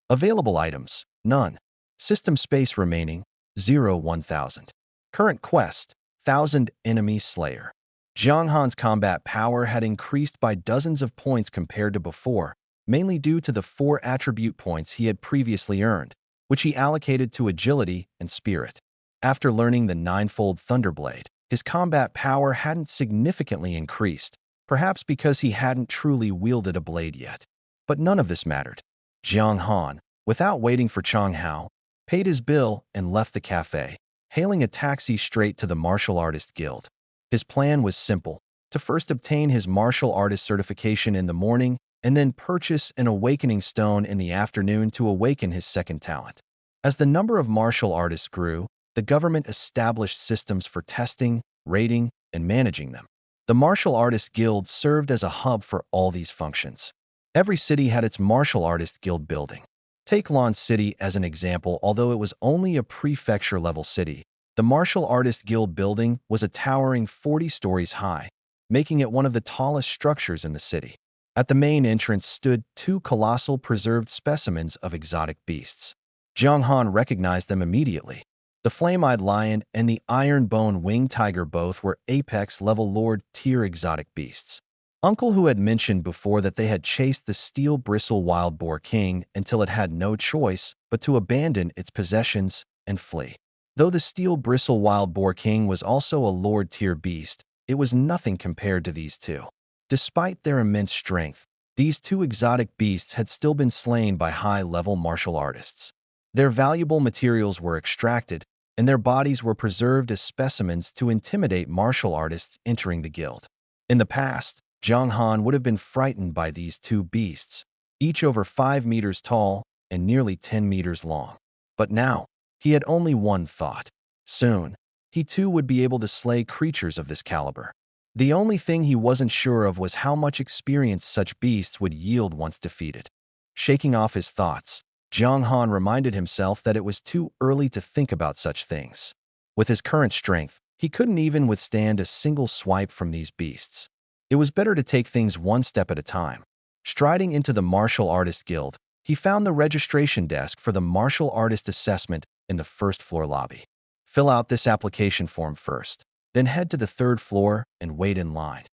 Available items: none. System space remaining: 0-1000. Current quest: 1000 Enemy Slayer. Jiang Han's combat power had increased by dozens of points compared to before, mainly due to the 4 attribute points he had previously earned, which he allocated to agility and spirit. After learning the Ninefold Thunderblade, his combat power hadn't significantly increased, perhaps because he hadn't truly wielded a blade yet. But none of this mattered. Jiang Han, without waiting for Chang Hao, paid his bill and left the cafe, hailing a taxi straight to the Martial Artist Guild. His plan was simple: to first obtain his martial artist certification in the morning and then purchase an awakening stone in the afternoon to awaken his second talent. As the number of martial artists grew, the government established systems for testing, rating, and managing them. The Martial Artist Guild served as a hub for all these functions. Every city had its Martial Artist Guild building. Take Lan City as an example. Although it was only a prefecture-level city, the Martial Artist Guild building was a towering 40 stories high, making it one of the tallest structures in the city. At the main entrance stood 2 colossal preserved specimens of exotic beasts. Jiang Han recognized them immediately. The Flame-Eyed Lion and the Iron-Bone Winged Tiger both were Apex-level Lord-tier exotic beasts. Uncle Hu had mentioned before that they had chased the Steel Bristle Wild Boar King until it had no choice but to abandon its possessions and flee. Though the Steel Bristle Wild Boar King was also a Lord-tier beast, it was nothing compared to these two. Despite their immense strength, these 2 exotic beasts had still been slain by high-level martial artists. Their valuable materials were extracted, and their bodies were preserved as specimens to intimidate martial artists entering the guild. In the past, Jiang Han would have been frightened by these 2 beasts, each over 5 meters tall and nearly 10 meters long. But now, he had only one thought. Soon, he too would be able to slay creatures of this caliber. The only thing he wasn't sure of was how much experience such beasts would yield once defeated. Shaking off his thoughts, Jiang Han reminded himself that it was too early to think about such things. With his current strength, he couldn't even withstand a single swipe from these beasts. It was better to take things one step at a time. Striding into the Martial Artist Guild, he found the registration desk for the Martial Artist Assessment in the first-floor lobby. Fill out this application form first, then head to the 3rd floor and wait in line.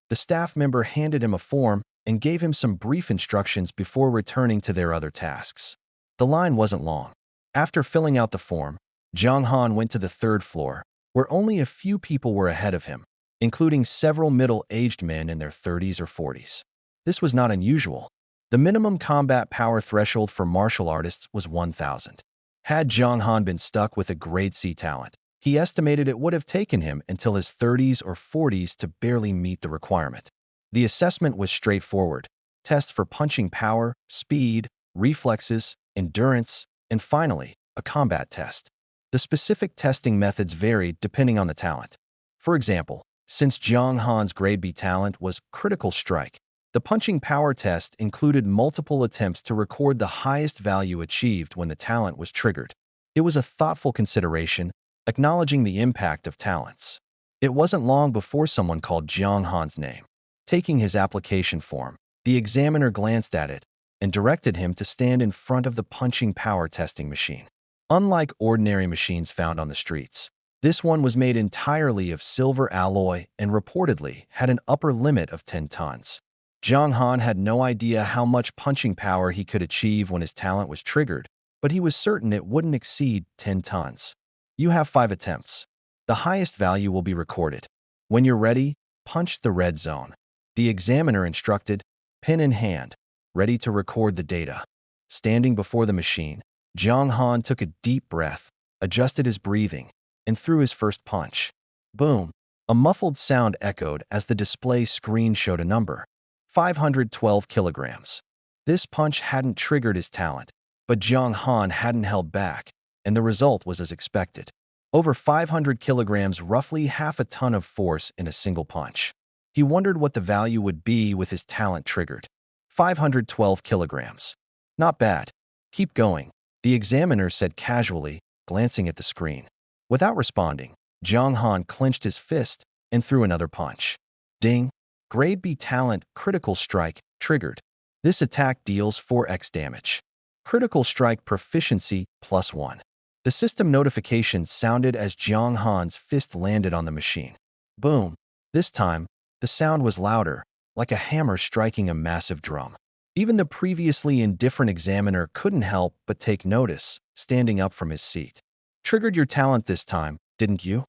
The staff member handed him a form and gave him some brief instructions before returning to their other tasks. The line wasn't long. After filling out the form, Jiang Han went to the 3rd floor, where only a few people were ahead of him, including several middle-aged men in their 30s or 40s. This was not unusual. The minimum combat power threshold for martial artists was 1000. Had Jiang Han been stuck with a grade C talent, he estimated it would have taken him until his 30s or 40s to barely meet the requirement. The assessment was straightforward: tests for punching power, speed, reflexes, endurance, and finally, a combat test. The specific testing methods varied depending on the talent. For example, since Jiang Han's grade B talent was Critical Strike, the punching power test included multiple attempts to record the highest value achieved when the talent was triggered. It was a thoughtful consideration, acknowledging the impact of talents. It wasn't long before someone called Jiang Han's name. Taking his application form, the examiner glanced at it and directed him to stand in front of the punching power testing machine. Unlike ordinary machines found on the streets, this one was made entirely of silver alloy and reportedly had an upper limit of 10 tons. Jiang Han had no idea how much punching power he could achieve when his talent was triggered, but he was certain it wouldn't exceed 10 tons. You have 5 attempts. The highest value will be recorded. When you're ready, punch the red zone. The examiner instructed, pen in hand, ready to record the data. Standing before the machine, Jiang Han took a deep breath, adjusted his breathing, and threw his first punch. Boom! A muffled sound echoed as the display screen showed a number: 512 kilograms. This punch hadn't triggered his talent, but Jiang Han hadn't held back, and the result was as expected. Over 500 kilograms, roughly half a ton of force in a single punch. He wondered what the value would be with his talent triggered. 512 kilograms. Not bad. Keep going, the examiner said casually, glancing at the screen. Without responding, Jiang Han clenched his fist and threw another punch. Ding! Grade B talent critical strike triggered. This attack deals 4x damage. Critical strike proficiency +1. The system notification sounded as Jiang Han's fist landed on the machine. Boom! This time, the sound was louder, like a hammer striking a massive drum. Even the previously indifferent examiner couldn't help but take notice, standing up from his seat. Triggered your talent this time, didn't you?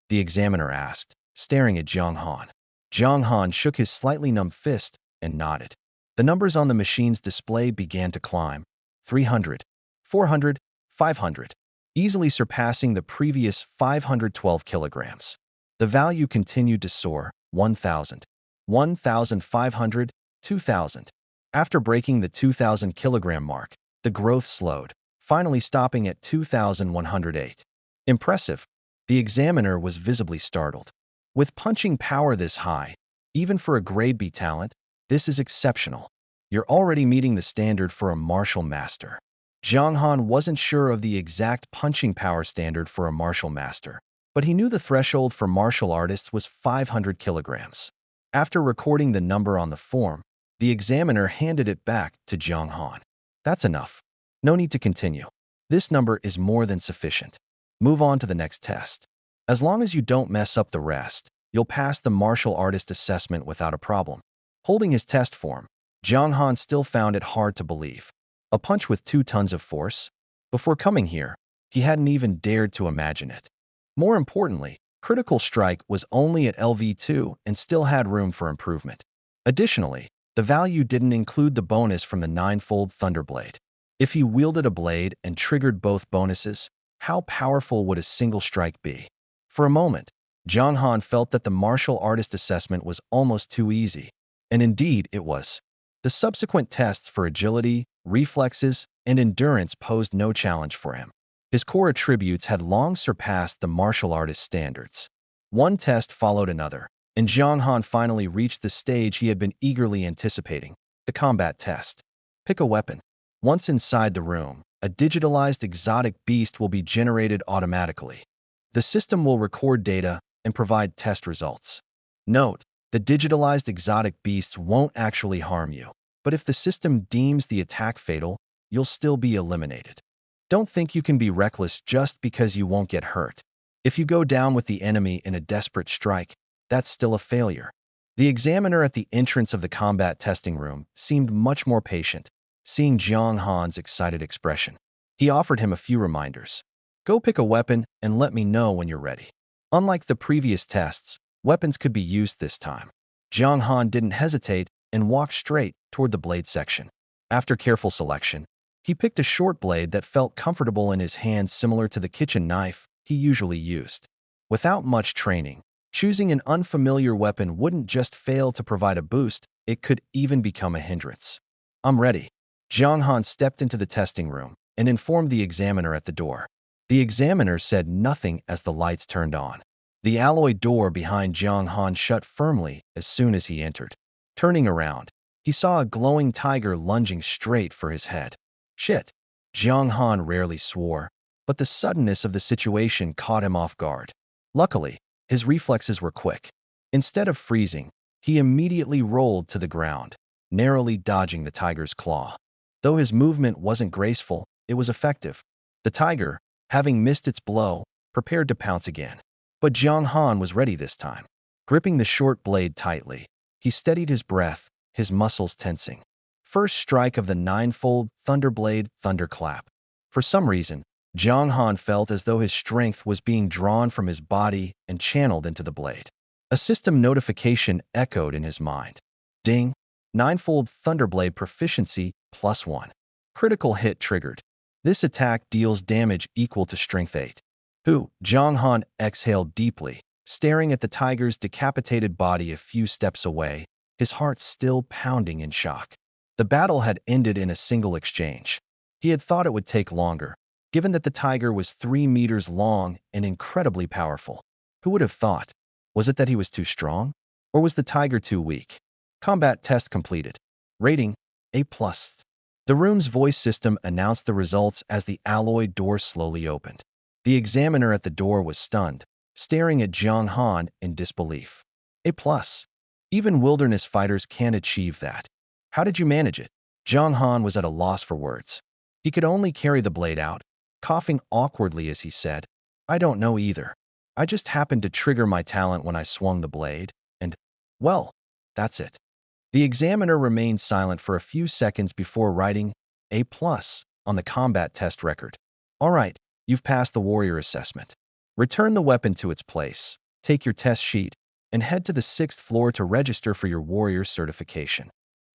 The examiner asked, staring at Jiang Han. Jiang Han shook his slightly numb fist and nodded. The numbers on the machine's display began to climb. 300, 400, 500, easily surpassing the previous 512 kilograms. The value continued to soar. 1,000, 1,500, 2,000. After breaking the 2,000 kilogram mark, the growth slowed, finally stopping at 2,108. Impressive. The examiner was visibly startled. With punching power this high, even for a grade B talent, this is exceptional. You're already meeting the standard for a martial master. Jiang Han wasn't sure of the exact punching power standard for a martial master, but he knew the threshold for martial artists was 500 kilograms. After recording the number on the form, the examiner handed it back to Jiang Han. That's enough. No need to continue. This number is more than sufficient. Move on to the next test. As long as you don't mess up the rest, you'll pass the martial artist assessment without a problem. Holding his test form, Jiang Han still found it hard to believe. A punch with 2 tons of force? Before coming here, he hadn't even dared to imagine it. More importantly, critical strike was only at LV2 and still had room for improvement. Additionally, the value didn't include the bonus from the 9-fold Thunderblade. If he wielded a blade and triggered both bonuses, how powerful would a single strike be? For a moment, Jiang Han felt that the martial artist assessment was almost too easy. And indeed, it was. The subsequent tests for agility, reflexes, and endurance posed no challenge for him. His core attributes had long surpassed the martial artist standards. One test followed another, and Jiang Han finally reached the stage he had been eagerly anticipating, the combat test. Pick a weapon. Once inside the room, a digitalized exotic beast will be generated automatically. The system will record data and provide test results. Note, the digitalized exotic beasts won't actually harm you, but if the system deems the attack fatal, you'll still be eliminated. Don't think you can be reckless just because you won't get hurt. If you go down with the enemy in a desperate strike, that's still a failure. The examiner at the entrance of the combat testing room seemed much more patient, seeing Jiang Han's excited expression. He offered him a few reminders. Go pick a weapon and let me know when you're ready. Unlike the previous tests, weapons could be used this time. Jiang Han didn't hesitate and walked straight toward the blade section. After careful selection, he picked a short blade that felt comfortable in his hands, similar to the kitchen knife he usually used. Without much training, choosing an unfamiliar weapon wouldn't just fail to provide a boost, it could even become a hindrance. I'm ready. Jiang Han stepped into the testing room and informed the examiner at the door. The examiner said nothing as the lights turned on. The alloy door behind Jiang Han shut firmly as soon as he entered. Turning around, he saw a glowing tiger lunging straight for his head. Shit. Jiang Han rarely swore, but the suddenness of the situation caught him off guard. Luckily, his reflexes were quick. Instead of freezing, he immediately rolled to the ground, narrowly dodging the tiger's claw. Though his movement wasn't graceful, it was effective. The tiger, having missed its blow, prepared to pounce again. But Jiang Han was ready this time. Gripping the short blade tightly, he steadied his breath, his muscles tensing. First strike of the 9-fold Thunderblade Thunderclap. For some reason, Jiang Han felt as though his strength was being drawn from his body and channeled into the blade. A system notification echoed in his mind. Ding! 9-fold Thunderblade proficiency +1. Critical hit triggered. This attack deals damage equal to strength 8. Jiang Han exhaled deeply, staring at the tiger's decapitated body a few steps away, his heart still pounding in shock. The battle had ended in a single exchange. He had thought it would take longer, given that the tiger was 3 meters long and incredibly powerful. Who would have thought? Was it that he was too strong? Or was the tiger too weak? Combat test completed. Rating, A+. The room's voice system announced the results as the alloy door slowly opened. The examiner at the door was stunned, staring at Jiang Han in disbelief. A+. Even wilderness fighters can't achieve that. How did you manage it? Jiang Han was at a loss for words. He could only carry the blade out, coughing awkwardly as he said, I don't know either. I just happened to trigger my talent when I swung the blade, and, well, that's it. The examiner remained silent for a few seconds before writing A+ on the combat test record. All right, you've passed the warrior assessment. Return the weapon to its place, take your test sheet, and head to the 6th floor to register for your warrior certification.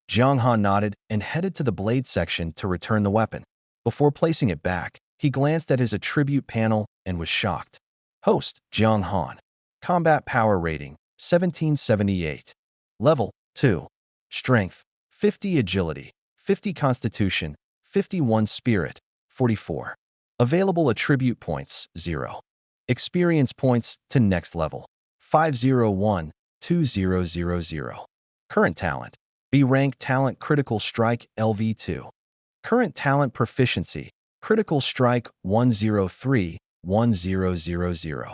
Jiang Han nodded and headed to the blade section to return the weapon. Before placing it back, he glanced at his attribute panel and was shocked. Host, Jiang Han. Combat power rating, 1778. Level, 2. Strength, 50 agility, 50 constitution, 51 spirit, 44. Available attribute points, 0. Experience points to next level, 501, 2000. Current talent, B-rank talent critical strike LV2. Current talent proficiency, critical strike 103, 1000.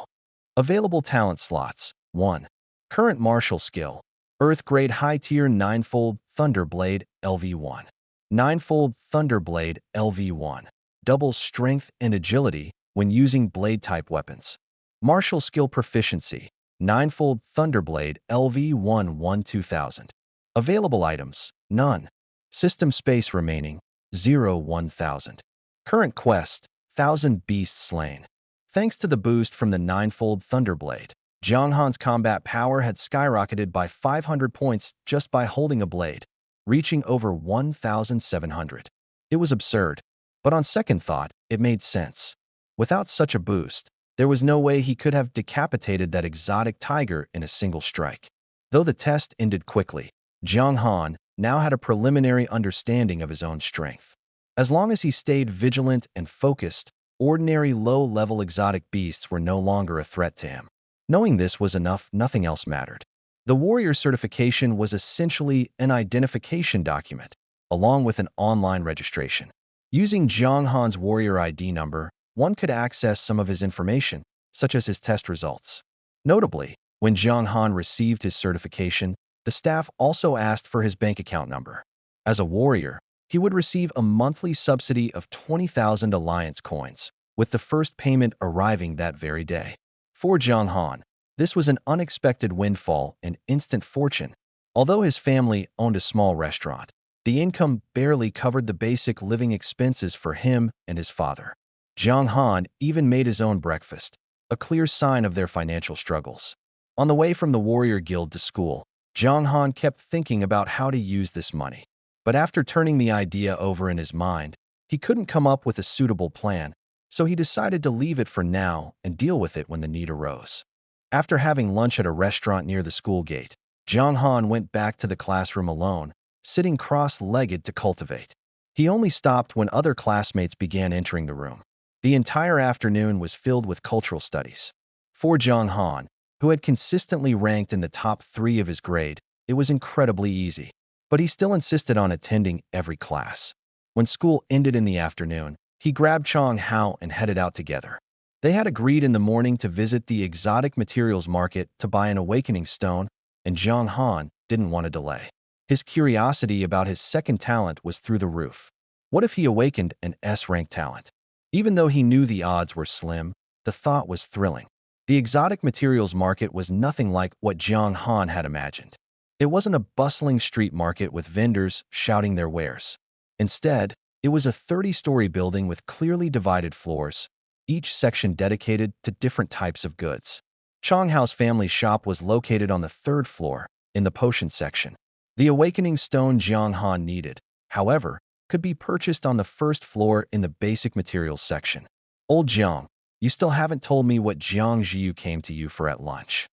Available talent slots, 1. Current martial skill, Earth Grade High Tier 9-fold Thunderblade LV1. 9-fold Thunderblade LV1. Doubles strength and agility when using blade-type weapons. Martial skill proficiency, 9-fold Thunderblade LV1 2000. Available items, none. System space remaining, 1000. Current quest, 1000 beasts slain. Thanks to the boost from the 9-fold Thunderblade, Jiang Han's combat power had skyrocketed by 500 points just by holding a blade, reaching over 1,700. It was absurd, but on second thought, it made sense. Without such a boost, there was no way he could have decapitated that exotic tiger in a single strike. Though the test ended quickly, Jiang Han now had a preliminary understanding of his own strength. As long as he stayed vigilant and focused, ordinary low-level exotic beasts were no longer a threat to him. Knowing this was enough, nothing else mattered. The warrior certification was essentially an identification document, along with an online registration. Using Jiang Han's warrior ID number, one could access some of his information, such as his test results. Notably, when Jiang Han received his certification, the staff also asked for his bank account number. As a warrior, he would receive a monthly subsidy of 20,000 alliance coins, with the first payment arriving that very day. For Jiang Han, this was an unexpected windfall and instant fortune. Although his family owned a small restaurant, the income barely covered the basic living expenses for him and his father. Jiang Han even made his own breakfast, a clear sign of their financial struggles. On the way from the Warrior Guild to school, Jiang Han kept thinking about how to use this money. But after turning the idea over in his mind, he couldn't come up with a suitable plan, so he decided to leave it for now and deal with it when the need arose. After having lunch at a restaurant near the school gate, Jiang Han went back to the classroom alone, sitting cross-legged to cultivate. He only stopped when other classmates began entering the room. The entire afternoon was filled with cultural studies. For Jiang Han, who had consistently ranked in the top 3 of his grade, it was incredibly easy. But he still insisted on attending every class. When school ended in the afternoon, he grabbed Chong Hao and headed out together. They had agreed in the morning to visit the exotic materials market to buy an awakening stone, and Jiang Han didn't want to delay. His curiosity about his second talent was through the roof. What if he awakened an S-rank talent? Even though he knew the odds were slim, the thought was thrilling. The exotic materials market was nothing like what Jiang Han had imagined. It wasn't a bustling street market with vendors shouting their wares. Instead, it was a 30-story building with clearly divided floors, each section dedicated to different types of goods. Chong Hao's family shop was located on the 3rd floor, in the potion section. The awakening stone Jiang Han needed, however, could be purchased on the 1st floor in the basic materials section. Old Jiang, you still haven't told me what Jiang Jiu came to you for at lunch.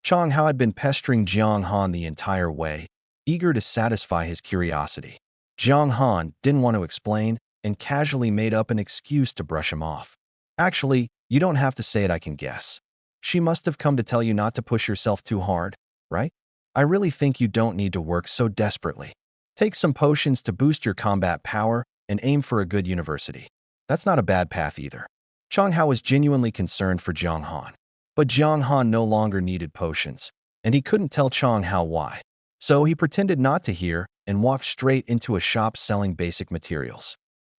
Chong Hao had been pestering Jiang Han the entire way, eager to satisfy his curiosity. Jiang Han didn't want to explain and casually made up an excuse to brush him off. Actually, you don't have to say it, I can guess. She must have come to tell you not to push yourself too hard, right? I really think you don't need to work so desperately. Take some potions to boost your combat power and aim for a good university. That's not a bad path either. Chang Hao was genuinely concerned for Jiang Han. But Jiang Han no longer needed potions, and he couldn't tell Chang Hao why. So he pretended not to hear and walked straight into a shop selling basic materials.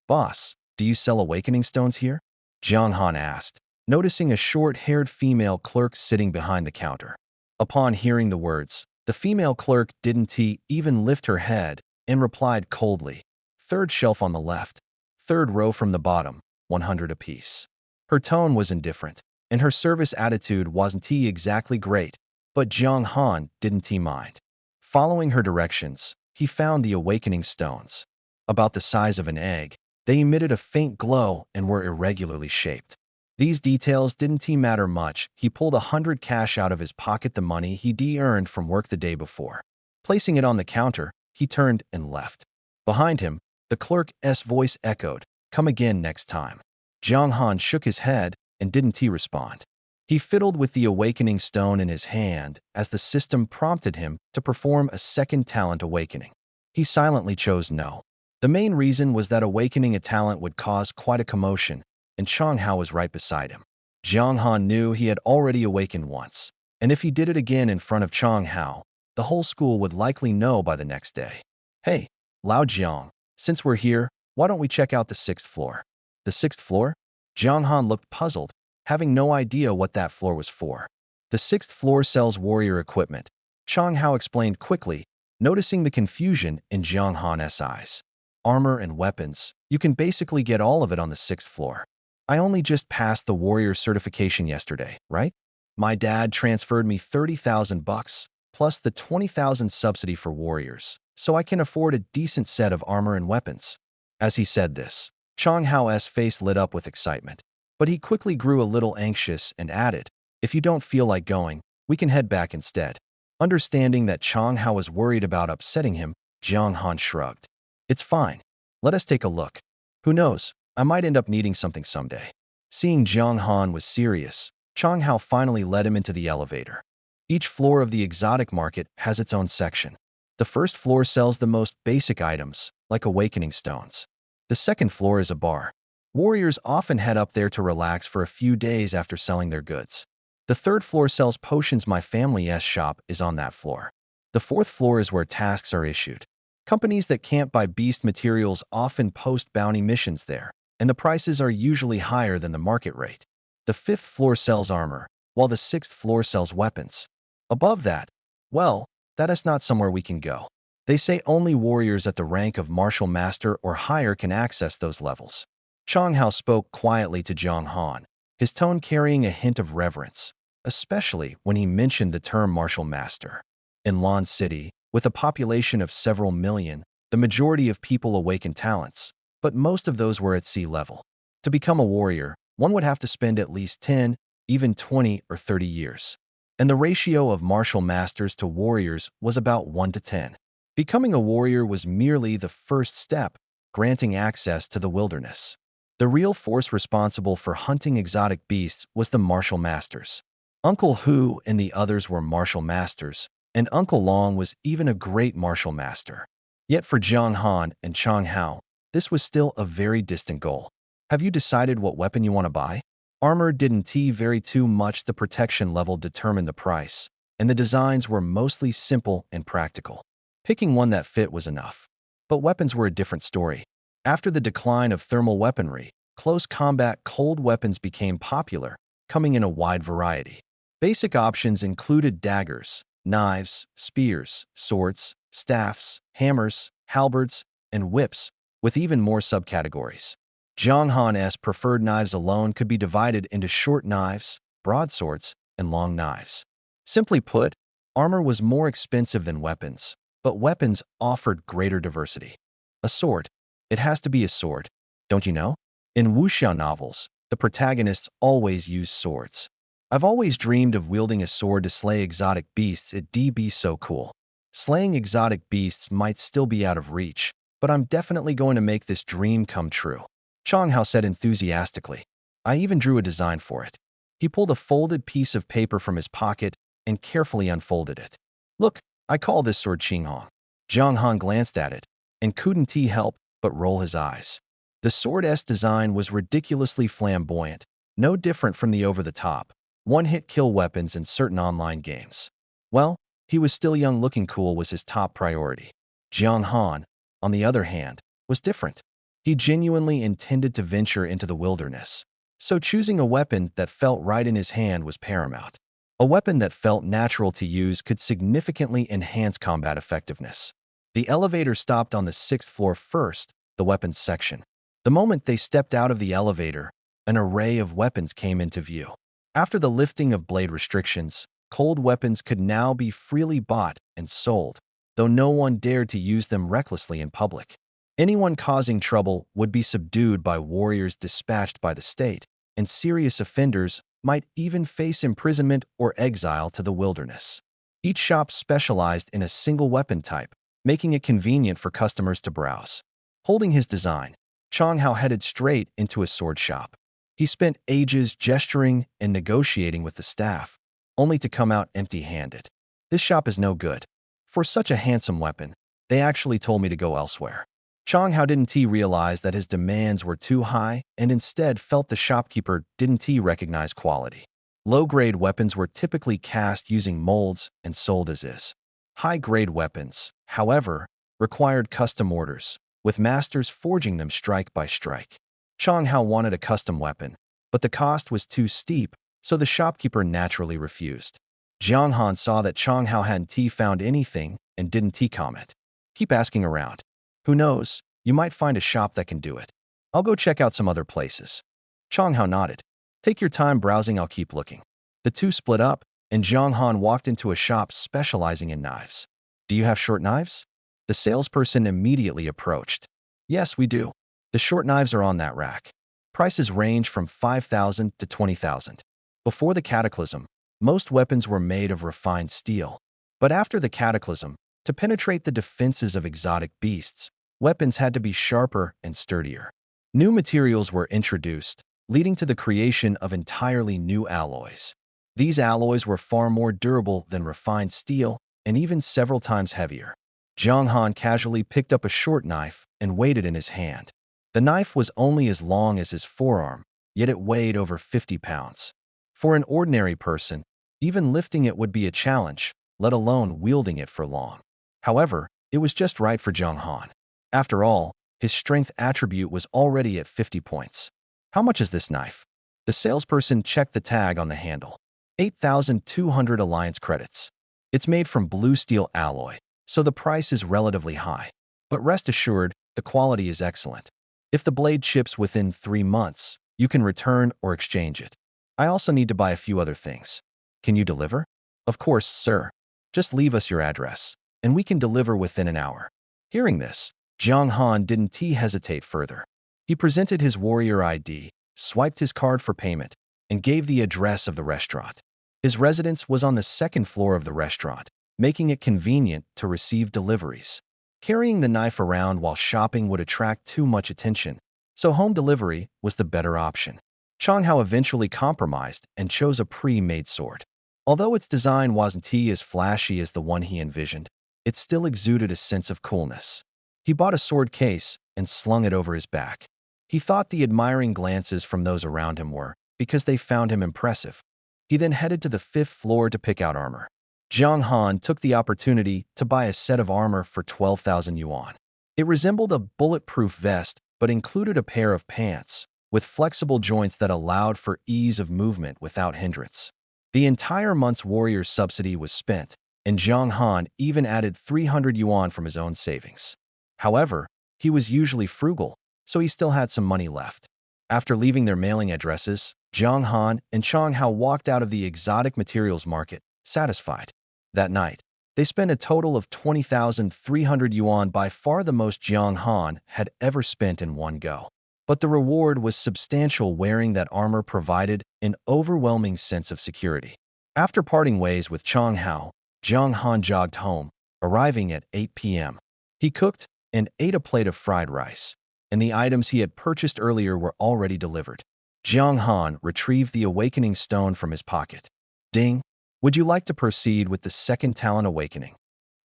Boss, do you sell awakening stones here? Jiang Han asked, noticing a short-haired female clerk sitting behind the counter. Upon hearing the words, the female clerk didn't even lift her head and replied coldly, "Third shelf on the left, third row from the bottom, 100 apiece." Her tone was indifferent, and her service attitude wasn't exactly great, but Jiang Han didn't mind. Following her directions, he found the awakening stones. About the size of an egg, they emitted a faint glow and were irregularly shaped. These details didn't matter much. He pulled 100 cash out of his pocket, the money he'd earned from work the day before. Placing it on the counter, he turned and left. Behind him, the clerk's voice echoed, "Come again next time." Jiang Han shook his head and didn't respond. He fiddled with the awakening stone in his hand as the system prompted him to perform a second talent awakening. He silently chose no. The main reason was that awakening a talent would cause quite a commotion, and Chang Hao was right beside him. Jiang Han knew he had already awakened once, and if he did it again in front of Chang Hao, the whole school would likely know by the next day. "Hey, Lao Jiang, since we're here, why don't we check out the 6th floor? The 6th floor? Jiang Han looked puzzled, having no idea what that floor was for. "The 6th floor sells warrior equipment," Chang Hao explained quickly, noticing the confusion in Jiang Han's eyes. "Armor and weapons, you can basically get all of it on the 6th floor. I only just passed the warrior certification yesterday, right? My dad transferred me 30,000 bucks, plus the 20,000 subsidy for warriors, so I can afford a decent set of armor and weapons." As he said this, Chang Hao's face lit up with excitement, but he quickly grew a little anxious and added, "If you don't feel like going, we can head back instead." Understanding that Chang Hao was worried about upsetting him, Jiang Han shrugged. "It's fine. Let us take a look. Who knows, I might end up needing something someday." Seeing Jiang Han was serious, Chang Hao finally led him into the elevator. Each floor of the exotic market has its own section. The first floor sells the most basic items, like awakening stones. The second floor is a bar. Warriors often head up there to relax for a few days after selling their goods. The third floor sells potions. My family's shop is on that floor. The fourth floor is where tasks are issued. Companies that can't buy beast materials often post bounty missions there, and the prices are usually higher than the market rate. The fifth floor sells armor, while the sixth floor sells weapons. Above that, well, that is not somewhere we can go. They say only warriors at the rank of martial master or higher can access those levels. Chang Hao spoke quietly to Jiang Han, his tone carrying a hint of reverence, especially when he mentioned the term martial master. In Lan City, with a population of several million, the majority of people awaken talents, but most of those were at sea level. To become a warrior, one would have to spend at least 10, even 20 or 30 years. And the ratio of martial masters to warriors was about 1 to 10. Becoming a warrior was merely the first step, granting access to the wilderness. The real force responsible for hunting exotic beasts was the martial masters. Uncle Hu and the others were martial masters, and Uncle Long was even a great martial master. Yet for Jiang Han and Chang Hao, this was still a very distant goal. "Have you decided what weapon you want to buy?" Armor didn't vary too much. The protection level determined the price, and the designs were mostly simple and practical. Picking one that fit was enough. But weapons were a different story. After the decline of thermal weaponry, close combat cold weapons became popular, coming in a wide variety. Basic options included daggers, knives, spears, swords, staffs, hammers, halberds, and whips, with even more subcategories. Jiang Han's preferred knives alone could be divided into short knives, broadswords, and long knives. Simply put, armor was more expensive than weapons, but weapons offered greater diversity. A sword. It has to be a sword, don't you know? In wuxia novels, the protagonists always use swords. I've always dreamed of wielding a sword to slay exotic beasts. It'd be so cool. Slaying exotic beasts might still be out of reach, but I'm definitely going to make this dream come true. Chang Hao said enthusiastically. I even drew a design for it. He pulled a folded piece of paper from his pocket and carefully unfolded it. "Look, I call this sword Qinghong. Jiang Han glanced at it and couldn't he help but roll his eyes. The sword's design was ridiculously flamboyant, no different from the over-the-top, one-hit kill weapons in certain online games. Well, he was still young, looking cool was his top priority. Jiang Han, on the other hand, was different. He genuinely intended to venture into the wilderness, so choosing a weapon that felt right in his hand was paramount. A weapon that felt natural to use could significantly enhance combat effectiveness. The elevator stopped on the 6th floor first, the weapons section. The moment they stepped out of the elevator, an array of weapons came into view. After the lifting of blade restrictions, cold weapons could now be freely bought and sold, though no one dared to use them recklessly in public. Anyone causing trouble would be subdued by warriors dispatched by the state, and serious offenders might even face imprisonment or exile to the wilderness. Each shop specialized in a single weapon type, making it convenient for customers to browse. Holding his design, Chang Hao headed straight into a sword shop. He spent ages gesturing and negotiating with the staff, only to come out empty-handed. This shop is no good. For such a handsome weapon, they actually told me to go elsewhere. Chang Hao didn't realize that his demands were too high and instead felt the shopkeeper didn't recognize quality. Low-grade weapons were typically cast using molds and sold as is. High-grade weapons, however, required custom orders, with masters forging them strike by strike. Chang Hao wanted a custom weapon, but the cost was too steep, so the shopkeeper naturally refused. Jiang Han saw that Chang Hao hadn't found anything and didn't comment. Keep asking around. Who knows, you might find a shop that can do it. I'll go check out some other places. Chang Hao nodded. Take your time browsing, I'll keep looking. The two split up, and Jiang Han walked into a shop specializing in knives. Do you have short knives? The salesperson immediately approached. Yes, we do. The short knives are on that rack. Prices range from 5,000 to 20,000. Before the Cataclysm, most weapons were made of refined steel. But after the Cataclysm, to penetrate the defenses of exotic beasts, weapons had to be sharper and sturdier. New materials were introduced, leading to the creation of entirely new alloys. These alloys were far more durable than refined steel and even several times heavier. Jiang Han casually picked up a short knife and weighed it in his hand. The knife was only as long as his forearm, yet it weighed over 50 pounds. For an ordinary person, even lifting it would be a challenge, let alone wielding it for long. However, it was just right for Jiang Han. After all, his strength attribute was already at 50 points. How much is this knife? The salesperson checked the tag on the handle. 8,200 alliance credits. It's made from blue steel alloy, so the price is relatively high. But rest assured, the quality is excellent. If the blade chips within 3 months, you can return or exchange it. I also need to buy a few other things. Can you deliver? Of course, sir. Just leave us your address, and we can deliver within an hour. Hearing this, Jiang Han didn't hesitate further. He presented his warrior ID, swiped his card for payment, and gave the address of the restaurant. His residence was on the 2nd floor of the restaurant, making it convenient to receive deliveries. Carrying the knife around while shopping would attract too much attention, so home delivery was the better option. Chang Hao eventually compromised and chose a pre-made sword. Although its design wasn't as flashy as the one he envisioned, it still exuded a sense of coolness. He bought a sword case and slung it over his back. He thought the admiring glances from those around him were because they found him impressive. He then headed to the 5th floor to pick out armor. Jiang Han took the opportunity to buy a set of armor for 12,000 yuan. It resembled a bulletproof vest but included a pair of pants with flexible joints that allowed for ease of movement without hindrance. The entire month's warrior's subsidy was spent, and Jiang Han even added 300 yuan from his own savings. However, he was usually frugal, so he still had some money left. After leaving their mailing addresses, Jiang Han and Chang Hao walked out of the exotic materials market, satisfied. That night, they spent a total of 20,300 yuan, by far the most Jiang Han had ever spent in one go. But the reward was substantial. Wearing that armor provided an overwhelming sense of security. After parting ways with Chang Hao, Jiang Han jogged home, arriving at 8 p.m. He cooked and ate a plate of fried rice, and the items he had purchased earlier were already delivered. Jiang Han retrieved the awakening stone from his pocket. Ding! Would you like to proceed with the second talent awakening?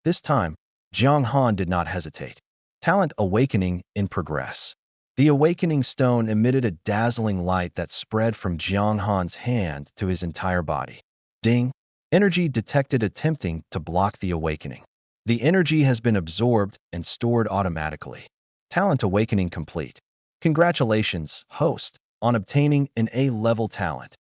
This time, Jiang Han did not hesitate. Talent awakening in progress. The awakening stone emitted a dazzling light that spread from Jiang Han's hand to his entire body. Ding! Energy detected attempting to block the awakening. The energy has been absorbed and stored automatically. Talent awakening complete. Congratulations, host, on obtaining an A-level talent.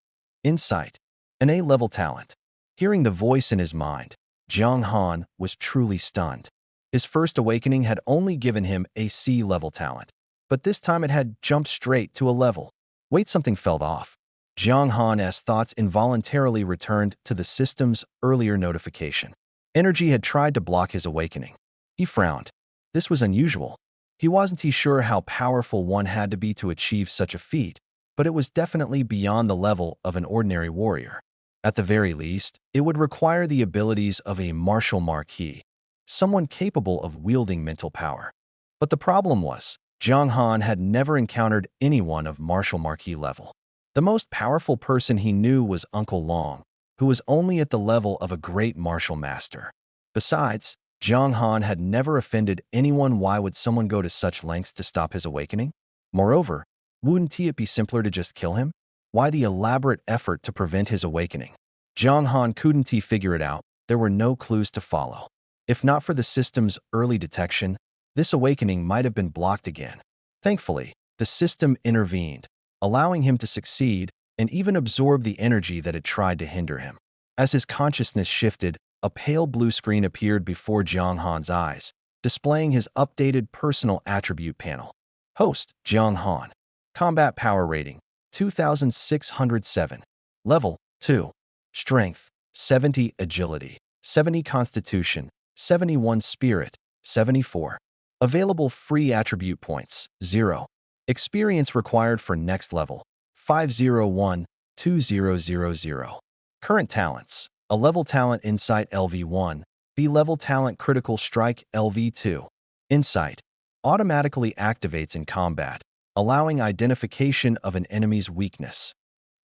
Insight. An A-level talent. Hearing the voice in his mind, Jiang Han was truly stunned. His first awakening had only given him a C-level talent, but this time it had jumped straight to a level. Wait, something fell off. Jiang Han's thoughts involuntarily returned to the system's earlier notification. Energy had tried to block his awakening. He frowned. This was unusual. He wasn't sure how powerful one had to be to achieve such a feat, but it was definitely beyond the level of an ordinary warrior. At the very least, it would require the abilities of a martial marquis, someone capable of wielding mental power. But the problem was, Jiang Han had never encountered anyone of martial marquis level. The most powerful person he knew was Uncle Long, who was only at the level of a great martial master. Besides, Jiang Han had never offended anyone. Why would someone go to such lengths to stop his awakening? Moreover, wouldn't it be simpler to just kill him? Why the elaborate effort to prevent his awakening? Jiang Han couldn't figure it out. There were no clues to follow. If not for the system's early detection, this awakening might have been blocked again. Thankfully, the system intervened, allowing him to succeed and even absorb the energy that had tried to hinder him. As his consciousness shifted, a pale blue screen appeared before Jiang Han's eyes, displaying his updated personal attribute panel. Host, Jiang Han. Combat power rating, 2607. Level, 2. Strength, 70. Agility, 70. Constitution, 71. Spirit, 74. Available free attribute points, 0. Experience required for next level, 501-2000. Current talents. A level talent Insight LV1, B-level talent Critical Strike LV2. Insight. Automatically activates in combat, allowing identification of an enemy's weakness.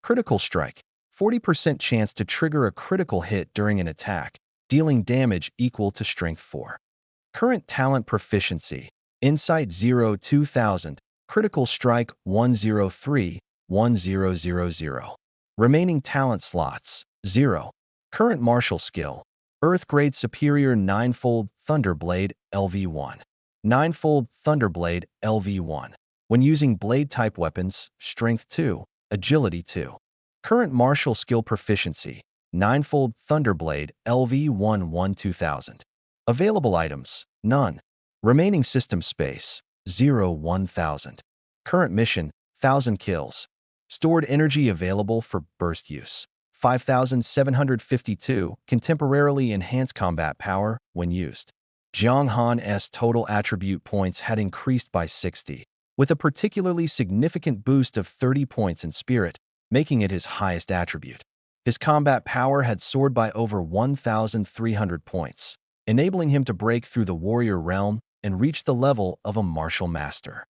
Critical Strike. 40% chance to trigger a critical hit during an attack, dealing damage equal to Strength 4. Current talent Proficiency. Insight 0-2000. Critical Strike 103-1000. Remaining talent slots, 0. Current martial skill, Earth Grade Superior Ninefold Thunderblade LV1. Ninefold Thunderblade LV1. When using blade-type weapons, Strength 2, Agility 2. Current martial skill Proficiency, Ninefold Thunderblade LV1 2000. Available items, none. Remaining system space, 0-1000. Current mission, 1000 kills. Stored energy available for burst use, 5752. Can temporarily enhance combat power when used. Jiang Han's total attribute points had increased by 60, with a particularly significant boost of 30 points in spirit, making it his highest attribute. His combat power had soared by over 1,300 points, enabling him to break through the warrior realm and reach the level of a martial master.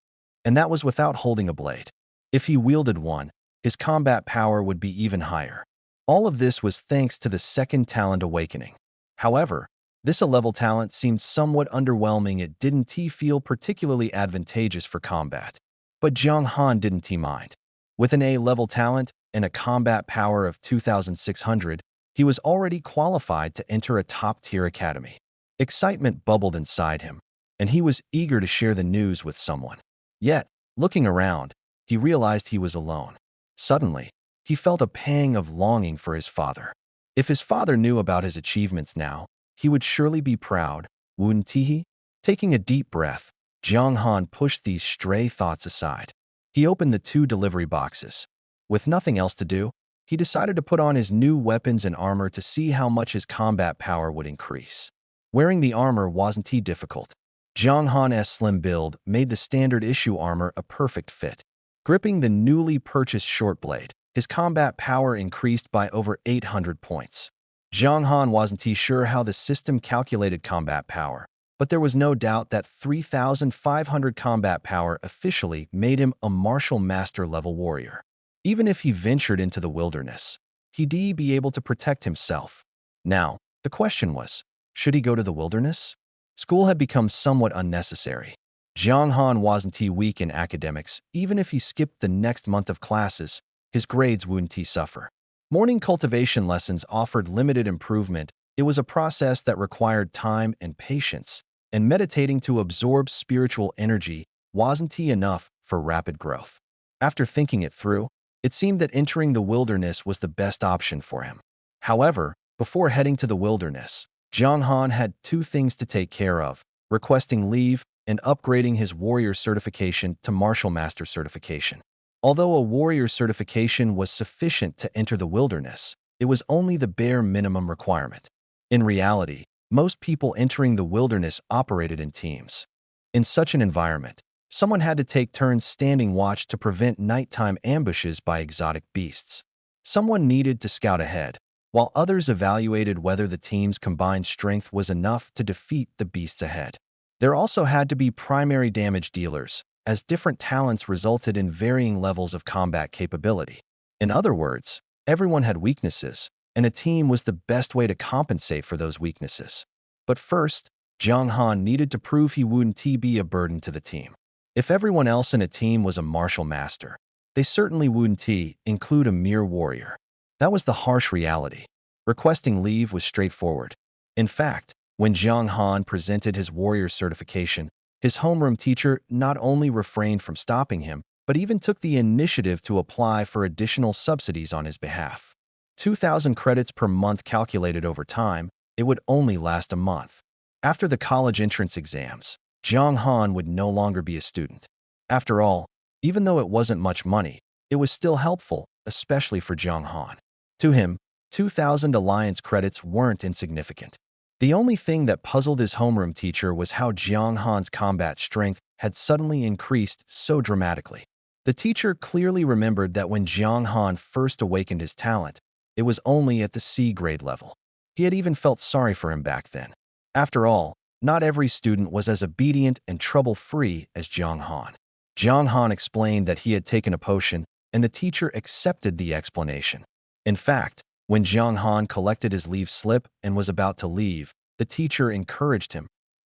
And that was without holding a blade. If he wielded one, his combat power would be even higher. All of this was thanks to the second talent awakening. However, this A-level talent seemed somewhat underwhelming. It didn't feel particularly advantageous for combat. But Jiang Han didn't mind. With an A-level talent and a combat power of 2,600, he was already qualified to enter a top-tier academy. Excitement bubbled inside him, and he was eager to share the news with someone. Yet, looking around, he realized he was alone. Suddenly, he felt a pang of longing for his father. If his father knew about his achievements now, he would surely be proud, wouldn't he? Taking a deep breath, Jiang Han pushed these stray thoughts aside. He opened the 2 delivery boxes. With nothing else to do, he decided to put on his new weapons and armor to see how much his combat power would increase. Wearing the armor wasn't difficult. Jiang Han's slim build made the standard issue armor a perfect fit. Gripping the newly purchased short blade, his combat power increased by over 800 points. Jiang Han wasn't sure how the system calculated combat power, but there was no doubt that 3,500 combat power officially made him a martial master level warrior. Even if he ventured into the wilderness, he'd be able to protect himself. Now, the question was, Should he go to the wilderness? School had become somewhat unnecessary. Jiang Han wasn't weak in academics. Even if he skipped the next month of classes, his grades wouldn't suffer. Morning cultivation lessons offered limited improvement. It was a process that required time and patience, and meditating to absorb spiritual energy wasn't enough for rapid growth. After thinking it through, it seemed that entering the wilderness was the best option for him. However, before heading to the wilderness, Jiang Han had two things to take care of: requesting leave and upgrading his warrior certification to martial master certification. Although a warrior certification was sufficient to enter the wilderness, it was only the bare minimum requirement. In reality, most people entering the wilderness operated in teams. In such an environment, someone had to take turns standing watch to prevent nighttime ambushes by exotic beasts. Someone needed to scout ahead, while others evaluated whether the team's combined strength was enough to defeat the beasts ahead. There also had to be primary damage dealers, as different talents resulted in varying levels of combat capability. In other words, everyone had weaknesses, and a team was the best way to compensate for those weaknesses. But first, Jiang Han needed to prove he wouldn't be a burden to the team. If everyone else in a team was a martial master, they certainly wouldn't include a mere warrior. That was the harsh reality. Requesting leave was straightforward. In fact, when Jiang Han presented his warrior certification, his homeroom teacher not only refrained from stopping him, but even took the initiative to apply for additional subsidies on his behalf. 2,000 credits per month calculated over time, it would only last a month. After the college entrance exams, Jiang Han would no longer be a student. After all, even though it wasn't much money, it was still helpful, especially for Jiang Han. To him, 2,000 alliance credits weren't insignificant. The only thing that puzzled his homeroom teacher was how Jiang Han's combat strength had suddenly increased so dramatically. The teacher clearly remembered that when Jiang Han first awakened his talent, it was only at the C grade level. He had even felt sorry for him back then. After all, not every student was as obedient and trouble-free as Jiang Han. Jiang Han explained that he had taken a potion, and the teacher accepted the explanation. In fact, when Jiang Han collected his leave slip and was about to leave, the teacher encouraged him.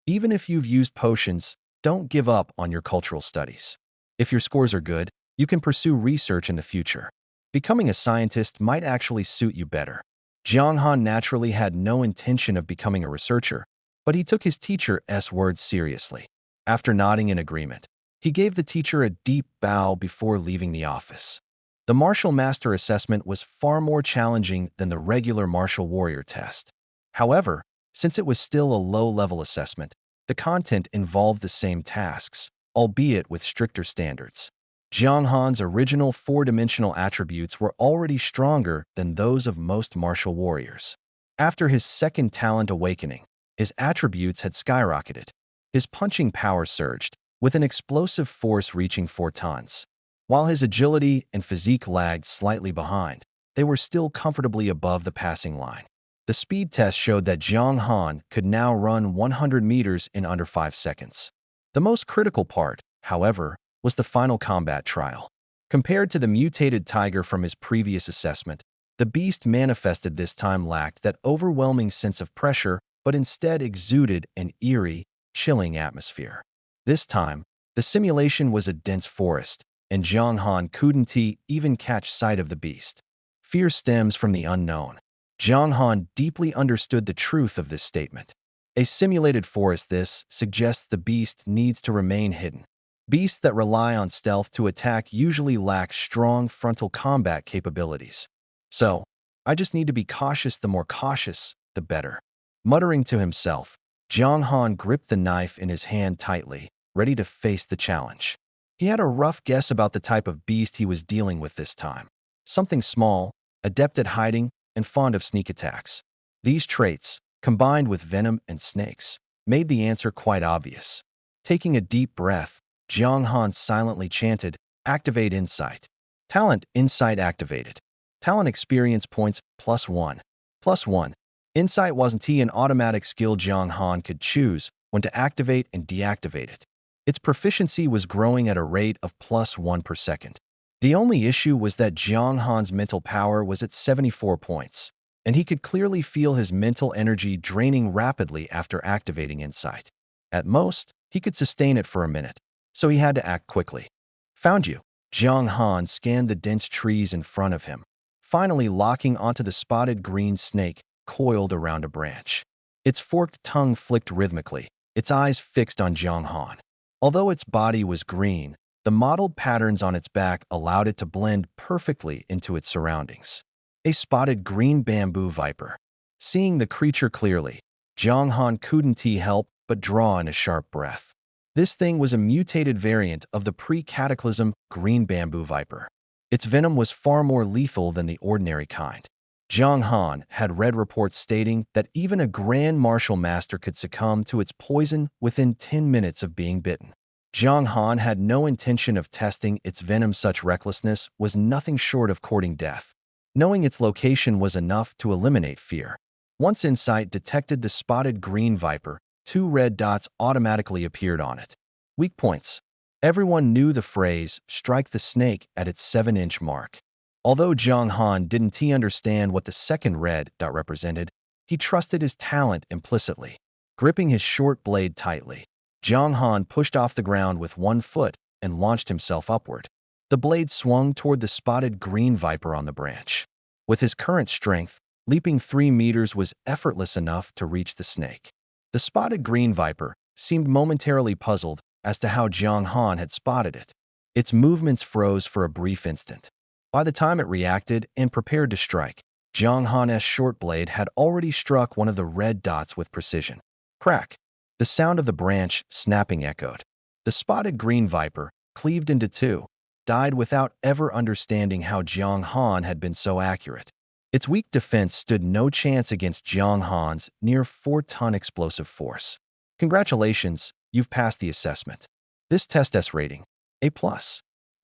Even if you've used potions, don't give up on your cultural studies. If your scores are good, you can pursue research in the future. Becoming a scientist might actually suit you better. Jiang Han naturally had no intention of becoming a researcher, but he took his teacher's words seriously. After nodding in agreement, he gave the teacher a deep bow before leaving the office. The martial master assessment was far more challenging than the regular martial warrior test. However, since it was still a low-level assessment, the content involved the same tasks, albeit with stricter standards. Jiang Han's original four-dimensional attributes were already stronger than those of most martial warriors. After his second talent awakening, his attributes had skyrocketed. His punching power surged, with an explosive force reaching 4 tons. While his agility and physique lagged slightly behind, they were still comfortably above the passing line. The speed test showed that Jiang Han could now run 100 meters in under 5 seconds. The most critical part, however, was the final combat trial. Compared to the mutated tiger from his previous assessment, the beast manifested this time lacked that overwhelming sense of pressure, but instead exuded an eerie, chilling atmosphere. This time, the simulation was a dense forest, and Jiang Han couldn't even catch sight of the beast. Fear stems from the unknown. Jiang Han deeply understood the truth of this statement. A simulated forest, this suggests the beast needs to remain hidden. Beasts that rely on stealth to attack usually lack strong frontal combat capabilities. So, I just need to be cautious. The more cautious, the better. Muttering to himself, Jiang Han gripped the knife in his hand tightly, ready to face the challenge. He had a rough guess about the type of beast he was dealing with this time. Something small, adept at hiding, and fond of sneak attacks. These traits, combined with venom and snakes, made the answer quite obvious. Taking a deep breath, Jiang Han silently chanted, "Activate Insight." Talent Insight activated. Talent experience points +1. +1. Insight wasn't an automatic skill. Jiang Han could choose when to activate and deactivate it. Its proficiency was growing at a rate of +1 per second. The only issue was that Jiang Han's mental power was at 74 points. and he could clearly feel his mental energy draining rapidly after activating insight. At most, he could sustain it for a minute, so he had to act quickly. Found you. Jiang Han scanned the dense trees in front of him, finally locking onto the spotted green snake coiled around a branch. Its forked tongue flicked rhythmically, its eyes fixed on Jiang Han. Although its body was green, the mottled patterns on its back allowed it to blend perfectly into its surroundings. A spotted green bamboo viper. Seeing the creature clearly, Jiang Han couldn't help but draw in a sharp breath. This thing was a mutated variant of the pre-cataclysm green bamboo viper. Its venom was far more lethal than the ordinary kind. Jiang Han had read reports stating that even a Grand Martial Master could succumb to its poison within 10 minutes of being bitten. Jiang Han had no intention of testing its venom. Such recklessness was nothing short of courting death. Knowing its location was enough to eliminate fear. Once Insight detected the spotted green viper, 2 red dots automatically appeared on it. Weak points. Everyone knew the phrase, strike the snake at its 7-inch mark. Although Jiang Han didn't understand what the second red dot represented, he trusted his talent implicitly. Gripping his short blade tightly, Jiang Han pushed off the ground with one foot and launched himself upward. The blade swung toward the spotted green viper on the branch. With his current strength, leaping 3 meters was effortless enough to reach the snake. The spotted green viper seemed momentarily puzzled as to how Jiang Han had spotted it. Its movements froze for a brief instant. By the time it reacted and prepared to strike, Jiang Han's short blade had already struck one of the red dots with precision. Crack! The sound of the branch snapping echoed. The spotted green viper, cleaved into 2, died without ever understanding how Jiang Han had been so accurate. Its weak defense stood no chance against Jiang Han's near 4-ton explosive force. Congratulations, you've passed the assessment. This test S rating, A+.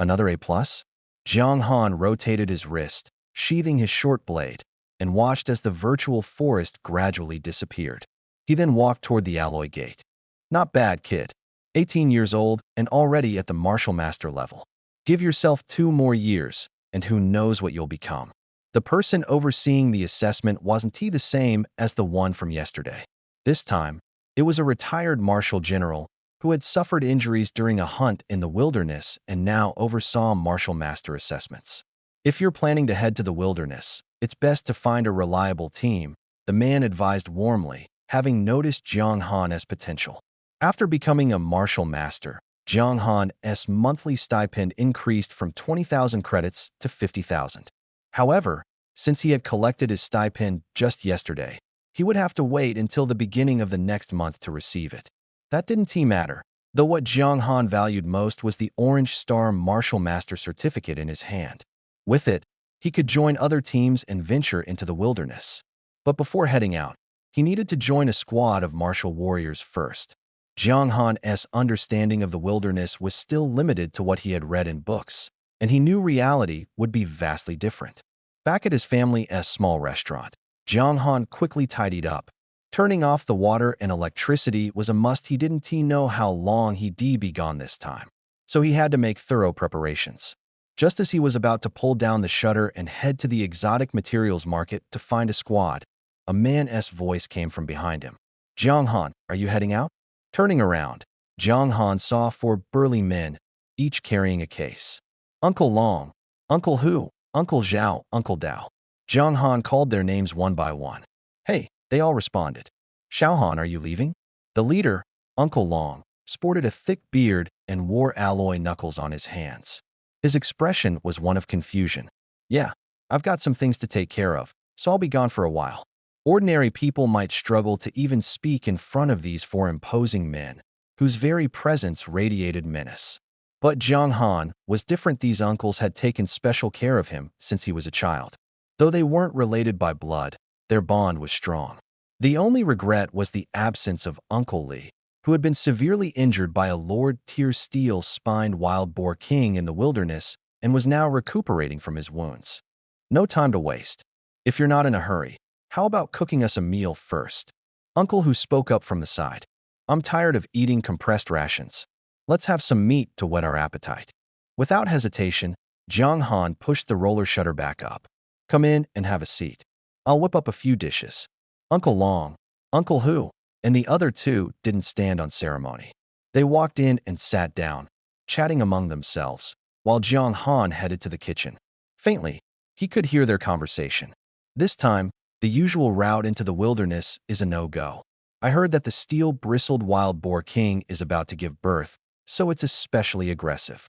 Another A+? Jiang Han rotated his wrist, sheathing his short blade, and watched as the virtual forest gradually disappeared. He then walked toward the alloy gate. Not bad, kid. 18 years old and already at the Martial Master level. Give yourself 2 more years, and who knows what you'll become. The person overseeing the assessment wasn't the same as the one from yesterday. This time, it was a retired martial general who had suffered injuries during a hunt in the wilderness and now oversaw martial master assessments. If you're planning to head to the wilderness, it's best to find a reliable team, the man advised warmly, having noticed Jiang Han's potential. After becoming a martial master, Jiang Han's monthly stipend increased from 20,000 credits to 50,000. However, since he had collected his stipend just yesterday, he would have to wait until the beginning of the next month to receive it. That didn't matter, though what Jiang Han valued most was the Orange Star Martial Master certificate in his hand. With it, he could join other teams and venture into the wilderness. But before heading out, he needed to join a squad of martial warriors first. Jiang Han's understanding of the wilderness was still limited to what he had read in books, and he knew reality would be vastly different. Back at his family's small restaurant, Jiang Han quickly tidied up. Turning off the water and electricity was a must. He didn't know how long he'd be gone this time, so he had to make thorough preparations. Just as he was about to pull down the shutter and head to the exotic materials market to find a squad, a man's voice came from behind him. Jiang Han, are you heading out? Turning around, Jiang Han saw 4 burly men, each carrying a case. Uncle Long, Uncle Hu, Uncle Zhao, Uncle Dao. Jiang Han called their names one by one. Hey, they all responded. Xiaohan, are you leaving? The leader, Uncle Long, sported a thick beard and wore alloy knuckles on his hands. His expression was one of confusion. Yeah, I've got some things to take care of, so I'll be gone for a while. Ordinary people might struggle to even speak in front of these 4 imposing men, whose very presence radiated menace. But Jiang Han was different. These uncles had taken special care of him since he was a child. Though they weren't related by blood, their bond was strong. The only regret was the absence of Uncle Li, who had been severely injured by a Lord-tier steel-spined wild boar king in the wilderness and was now recuperating from his wounds. No time to waste. If you're not in a hurry, how about cooking us a meal first? Uncle Hu spoke up from the side. I'm tired of eating compressed rations. Let's have some meat to whet our appetite. Without hesitation, Jiang Han pushed the roller shutter back up. Come in and have a seat. I'll whip up a few dishes. Uncle Long, Uncle Hu, and the other two didn't stand on ceremony. They walked in and sat down, chatting among themselves, while Jiang Han headed to the kitchen. Faintly, he could hear their conversation. This time, the usual route into the wilderness is a no-go. I heard that the steel-bristled wild boar king is about to give birth, so it's especially aggressive.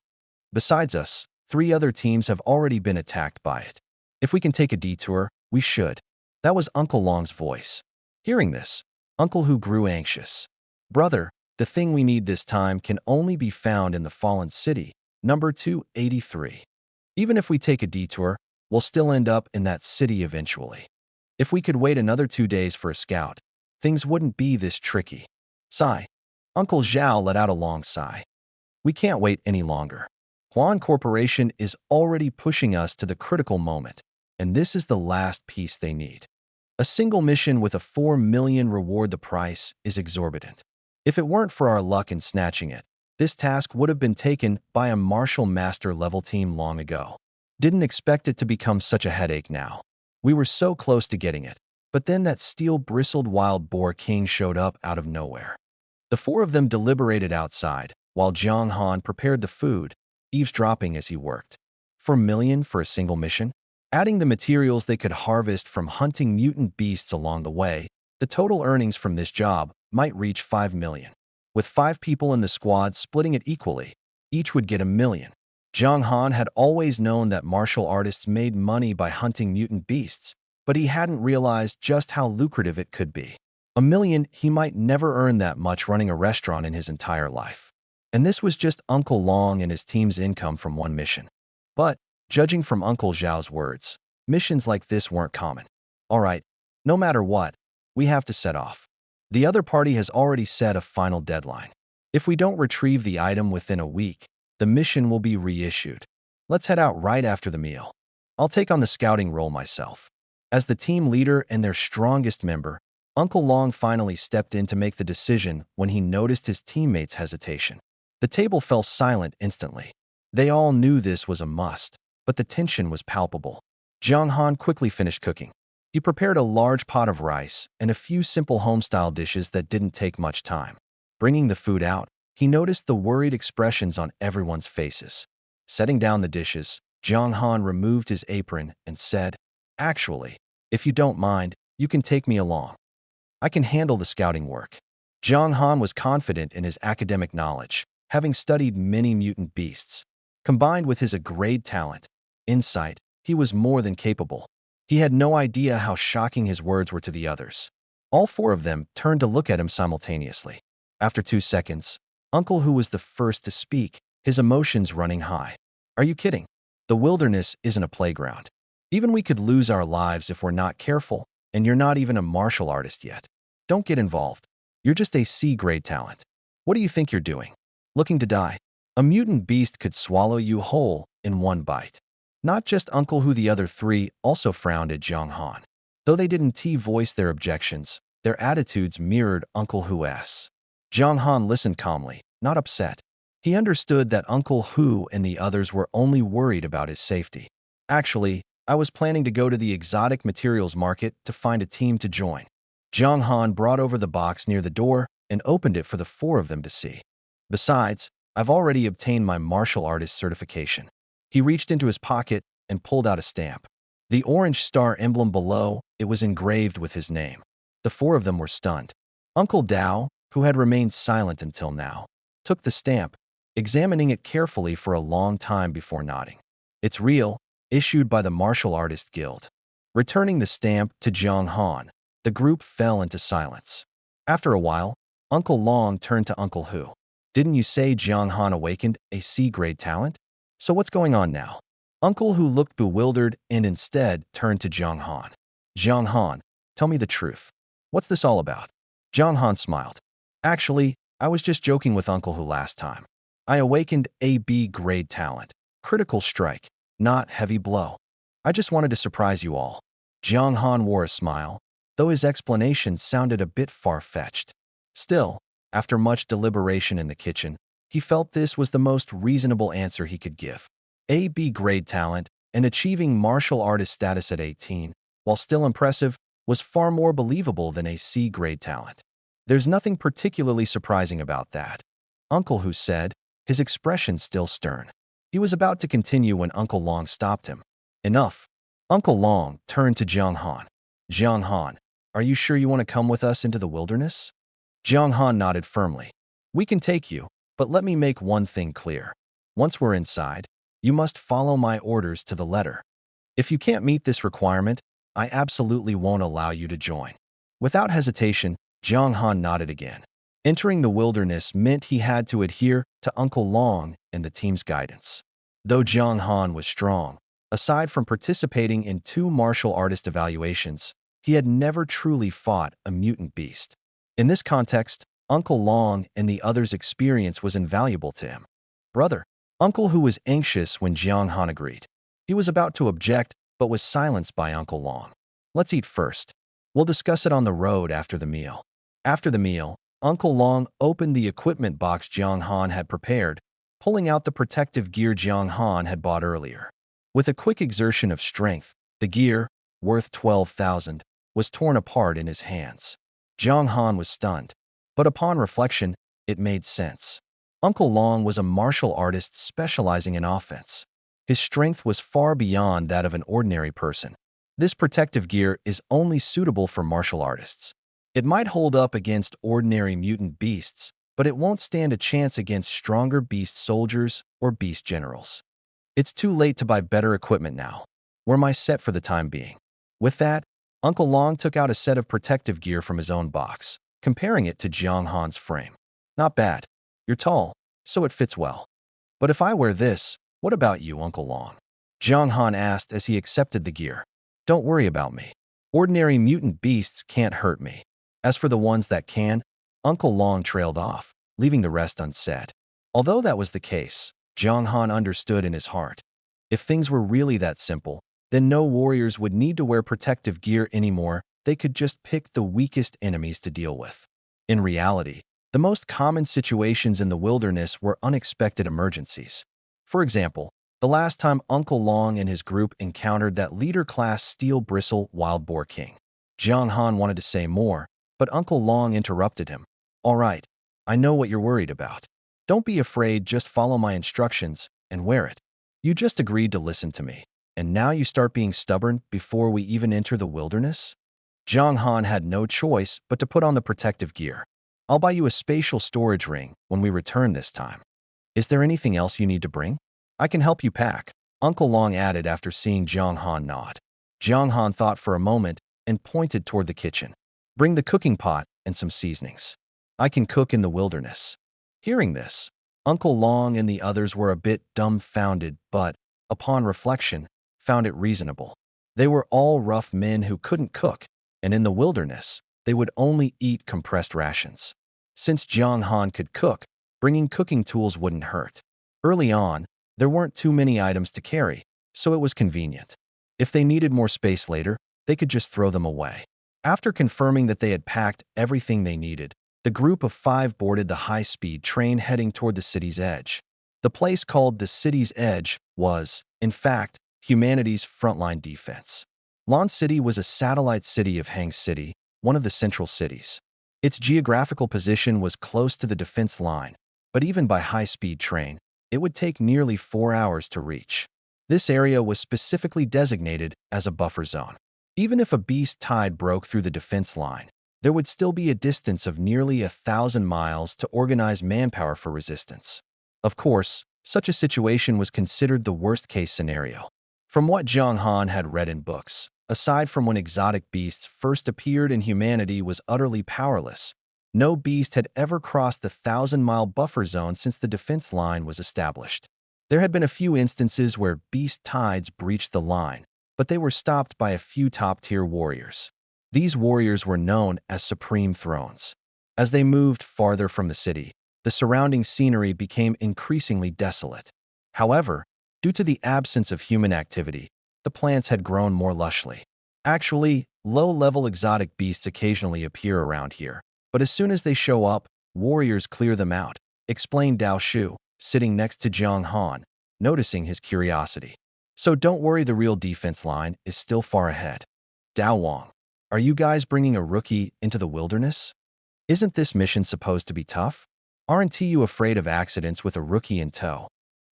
Besides us, 3 other teams have already been attacked by it. If we can take a detour, we should. That was Uncle Long's voice. Hearing this, Uncle Hu grew anxious. Brother, the thing we need this time can only be found in the fallen city, number 283. Even if we take a detour, we'll still end up in that city eventually. If we could wait another 2 days for a scout, things wouldn't be this tricky. Sigh. Uncle Zhao let out a long sigh. We can't wait any longer. Huan Corporation is already pushing us to the critical moment, and this is the last piece they need. A single mission with a 4 million reward. The price is exorbitant. If it weren't for our luck in snatching it, this task would have been taken by a martial master level team long ago. Didn't expect it to become such a headache now. We were so close to getting it, but then that steel-bristled wild boar king showed up out of nowhere. The 4 of them deliberated outside, while Jiang Han prepared the food, eavesdropping as he worked. 4 million for a single mission? Adding the materials they could harvest from hunting mutant beasts along the way, the total earnings from this job might reach 5 million. With 5 people in the squad splitting it equally, each would get 1 million. Jiang Han had always known that martial artists made money by hunting mutant beasts, but he hadn't realized just how lucrative it could be. 1 million, he might never earn that much running a restaurant in his entire life. And this was just Uncle Long and his team's income from one mission. But, judging from Uncle Zhao's words, missions like this weren't common. All right, no matter what, we have to set off. The other party has already set a final deadline. If we don't retrieve the item within a week, the mission will be reissued. Let's head out right after the meal. I'll take on the scouting role myself. As the team leader and their strongest member, Uncle Long finally stepped in to make the decision when he noticed his teammates' hesitation. The table fell silent instantly. They all knew this was a must, but the tension was palpable. Jiang Han quickly finished cooking. He prepared a large pot of rice and a few simple homestyle dishes that didn't take much time. Bringing the food out, he noticed the worried expressions on everyone's faces. Setting down the dishes, Jiang Han removed his apron and said, "Actually, if you don't mind, you can take me along. I can handle the scouting work." Jiang Han was confident in his academic knowledge, having studied many mutant beasts. Combined with his grade talent, insight, he was more than capable. He had no idea how shocking his words were to the others. All 4 of them turned to look at him simultaneously. After 2 seconds, Uncle Hu was the first to speak, his emotions running high. "Are you kidding? The wilderness isn't a playground. Even we could lose our lives if we're not careful, and you're not even a martial artist yet. Don't get involved. You're just a C-grade talent. What do you think you're doing? Looking to die? A mutant beast could swallow you whole in one bite." Not just Uncle Hu, the other 3 also frowned at Jiang Han. Though they didn't voice their objections, their attitudes mirrored Uncle Hu's. Jiang Han listened calmly, not upset. He understood that Uncle Hu and the others were only worried about his safety. "Actually, I was planning to go to the exotic materials market to find a team to join." Jiang Han brought over the box near the door and opened it for the 4 of them to see. "Besides, I've already obtained my martial artist certification." He reached into his pocket and pulled out a stamp. The orange star emblem below, it was engraved with his name. The 4 of them were stunned. Uncle Dao, who had remained silent until now, took the stamp, examining it carefully for a long time before nodding. "It's real, issued by the Martial Artist Guild." Returning the stamp to Jiang Han, the group fell into silence. After a while, Uncle Long turned to Uncle Hu. "Didn't you say Jiang Han awakened a C-grade talent? So what's going on now?" Uncle Hu looked bewildered and instead turned to Jiang Han. "Jiang Han, tell me the truth. What's this all about?" Jiang Han smiled. "Actually, I was just joking with Uncle Hu last time. I awakened a B-grade talent. Critical strike, not heavy blow. I just wanted to surprise you all." Jiang Han wore a smile, though his explanation sounded a bit far-fetched. Still, after much deliberation in the kitchen, he felt this was the most reasonable answer he could give. A B-grade talent and achieving martial artist status at 18, while still impressive, was far more believable than a C-grade talent. There's nothing particularly surprising about that, Uncle Hu said, his expression still stern. He was about to continue when Uncle Long stopped him. Enough. Uncle Long turned to Jiang Han. Jiang Han, are you sure you want to come with us into the wilderness? Jiang Han nodded firmly. We can take you, but let me make one thing clear. Once we're inside, you must follow my orders to the letter. If you can't meet this requirement, I absolutely won't allow you to join. Without hesitation, Jiang Han nodded again. Entering the wilderness meant he had to adhere to Uncle Long and the team's guidance. Though Jiang Han was strong, aside from participating in 2 martial artist evaluations, he had never truly fought a mutant beast. In this context, Uncle Long and the others' experience was invaluable to him. Brother, Uncle Hu was anxious when Jiang Han agreed. He was about to object, but was silenced by Uncle Long. Let's eat first. We'll discuss it on the road after the meal. After the meal, Uncle Long opened the equipment box Jiang Han had prepared, pulling out the protective gear Jiang Han had bought earlier. With a quick exertion of strength, the gear, worth 12,000, was torn apart in his hands. Jiang Han was stunned, but upon reflection, it made sense. Uncle Long was a martial artist specializing in offense. His strength was far beyond that of an ordinary person. This protective gear is only suitable for martial artists. It might hold up against ordinary mutant beasts, but it won't stand a chance against stronger beast soldiers or beast generals. It's too late to buy better equipment now. We're my set for the time being. With that, Uncle Long took out a set of protective gear from his own box, comparing it to Jiang Han's frame. Not bad. You're tall, so it fits well. But if I wear this, what about you, Uncle Long? Jiang Han asked as he accepted the gear. Don't worry about me. Ordinary mutant beasts can't hurt me. As for the ones that can, Uncle Long trailed off, leaving the rest unsaid. Although that was the case, Jiang Han understood in his heart. If things were really that simple, then no warriors would need to wear protective gear anymore. They could just pick the weakest enemies to deal with. In reality, the most common situations in the wilderness were unexpected emergencies. For example, the last time Uncle Long and his group encountered that leader-class Steel Bristle Wild Boar King. Jiang Han wanted to say more, but Uncle Long interrupted him. All right, I know what you're worried about. Don't be afraid, just follow my instructions and wear it. You just agreed to listen to me, and now you start being stubborn before we even enter the wilderness? Jiang Han had no choice but to put on the protective gear. I'll buy you a spatial storage ring when we return this time. Is there anything else you need to bring? I can help you pack, Uncle Long added after seeing Jiang Han nod. Jiang Han thought for a moment and pointed toward the kitchen. Bring the cooking pot and some seasonings. I can cook in the wilderness. Hearing this, Uncle Long and the others were a bit dumbfounded, but, upon reflection, found it reasonable. They were all rough men who couldn't cook, and in the wilderness, they would only eat compressed rations. Since Jiang Han could cook, bringing cooking tools wouldn't hurt. Early on, there weren't too many items to carry, so it was convenient. If they needed more space later, they could just throw them away. After confirming that they had packed everything they needed, the group of 5 boarded the high-speed train heading toward the city's edge. The place called the city's edge was, in fact, humanity's frontline defense. Lan City was a satellite city of Hang City, one of the central cities. Its geographical position was close to the defense line, but even by high-speed train, it would take nearly 4 hours to reach. This area was specifically designated as a buffer zone. Even if a beast tide broke through the defense line, there would still be a distance of nearly 1,000 miles to organize manpower for resistance. Of course, such a situation was considered the worst-case scenario. From what Jiang Han had read in books, aside from when exotic beasts first appeared and humanity was utterly powerless, no beast had ever crossed the 1,000-mile buffer zone since the defense line was established. There had been a few instances where beast tides breached the line, but they were stopped by a few top-tier warriors. These warriors were known as Supreme Thrones. As they moved farther from the city, the surrounding scenery became increasingly desolate. However, due to the absence of human activity, the plants had grown more lushly. Actually, low-level exotic beasts occasionally appear around here, but as soon as they show up, warriors clear them out, explained Dao Shu, sitting next to Jiang Han, noticing his curiosity. So don't worry, the real defense line is still far ahead. Dao Wang, are you guys bringing a rookie into the wilderness? Isn't this mission supposed to be tough? Aren't you afraid of accidents with a rookie in tow?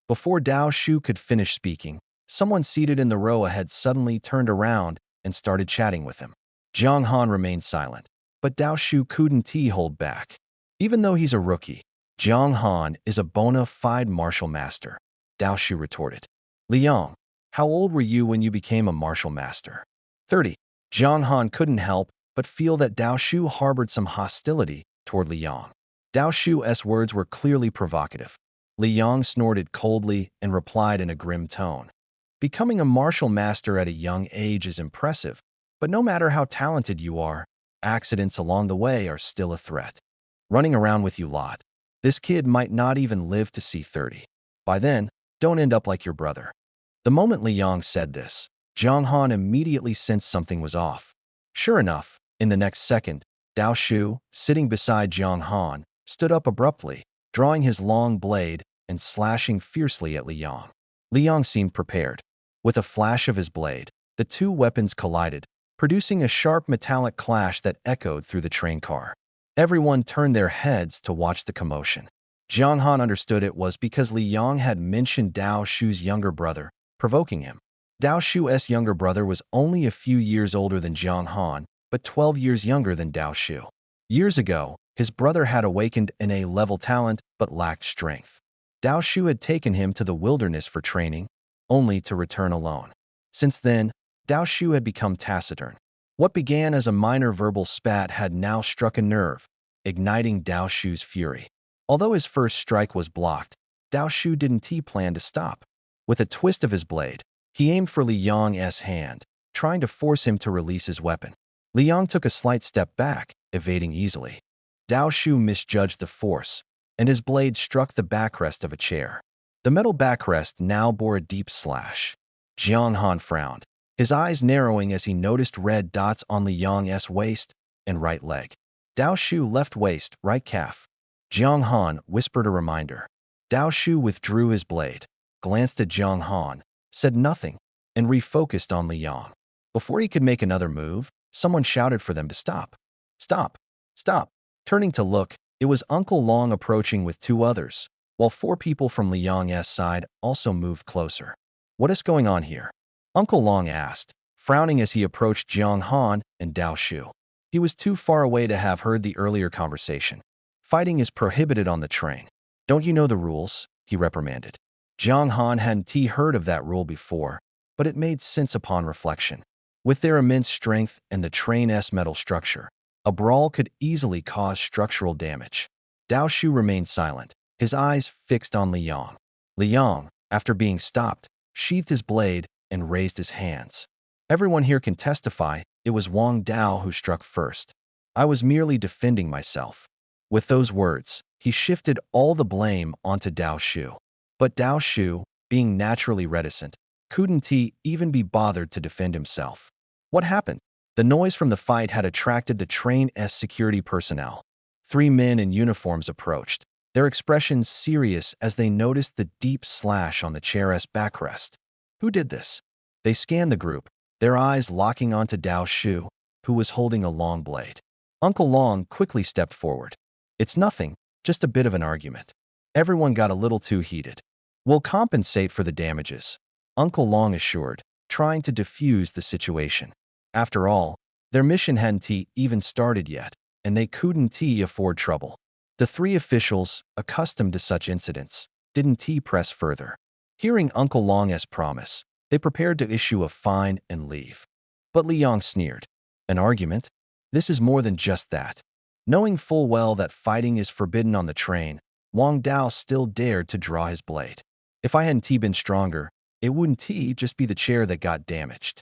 Before Dao Shu could finish speaking, someone seated in the row ahead suddenly turned around and started chatting with him. Jiang Han remained silent, but Dao Shu couldn't hold back. Even though he's a rookie, Jiang Han is a bona fide martial master, Dao Shu retorted. Liang, how old were you when you became a martial master? 30. Jiang Han couldn't help but feel that Dao Shu harbored some hostility toward Liang. Dao Shu's words were clearly provocative. Liang snorted coldly and replied in a grim tone. Becoming a martial master at a young age is impressive, but no matter how talented you are, accidents along the way are still a threat. Running around with you lot. This kid might not even live to see 30. By then, don't end up like your brother. The moment Liang said this, Jiang Han immediately sensed something was off. Sure enough, in the next second, Dao Shu, sitting beside Jiang Han, stood up abruptly, drawing his long blade and slashing fiercely at Liang. Liang seemed prepared. With a flash of his blade, the two weapons collided, producing a sharp metallic clash that echoed through the train car. Everyone turned their heads to watch the commotion. Jiang Han understood it was because Liang had mentioned Dao Shu's younger brother, provoking him. Dao Shu's younger brother was only a few years older than Jiang Han, but 12 years younger than Dao Shu. Years ago, his brother had awakened an A-level talent but lacked strength. Dao Shu had taken him to the wilderness for training, only to return alone. Since then, Dao Shu had become taciturn. What began as a minor verbal spat had now struck a nerve, igniting Dao Shu's fury. Although his first strike was blocked, Dao Shu didn't plan to stop. With a twist of his blade, he aimed for Liang's hand, trying to force him to release his weapon. Liang took a slight step back, evading easily. Dao Shu misjudged the force, and his blade struck the backrest of a chair. The metal backrest now bore a deep slash. Jiang Han frowned, his eyes narrowing as he noticed red dots on Liang's waist and right leg. Dao Shu left waist, right calf. Jiang Han whispered a reminder. Dao Shu withdrew his blade, glanced at Jiang Han, said nothing, and refocused on Liang. Before he could make another move, someone shouted for them to stop. Stop! Stop! Turning to look, it was Uncle Long approaching with two others, while 4 people from Liang's side also moved closer. What is going on here? Uncle Long asked, frowning as he approached Jiang Han and Dao Shu. He was too far away to have heard the earlier conversation. Fighting is prohibited on the train. Don't you know the rules? He reprimanded. Jiang Han hadn't heard of that rule before, but it made sense upon reflection. With their immense strength and the train's metal structure, a brawl could easily cause structural damage. Dao Shu remained silent, his eyes fixed on Liang. Liang, after being stopped, sheathed his blade and raised his hands. Everyone here can testify it was Wang Dao who struck first. I was merely defending myself. With those words, he shifted all the blame onto Dao Shu. But Dao Shu, being naturally reticent, couldn't even be bothered to defend himself. What happened? The noise from the fight had attracted the train's security personnel. 3 men in uniforms approached, their expressions serious as they noticed the deep slash on the chair's backrest. Who did this? They scanned the group, their eyes locking onto Dao Shu, who was holding a long blade. Uncle Long quickly stepped forward. It's nothing, just a bit of an argument. Everyone got a little too heated. We'll compensate for the damages, Uncle Long assured, trying to defuse the situation. After all, their mission hadn't even started yet, and they couldn't afford trouble. The 3 officials, accustomed to such incidents, didn't press further. Hearing Uncle Long's promise, they prepared to issue a fine and leave. But Liang sneered. An argument? This is more than just that. Knowing full well that fighting is forbidden on the train, Wang Dao still dared to draw his blade. If I hadn't been stronger, it wouldn't just be the chair that got damaged.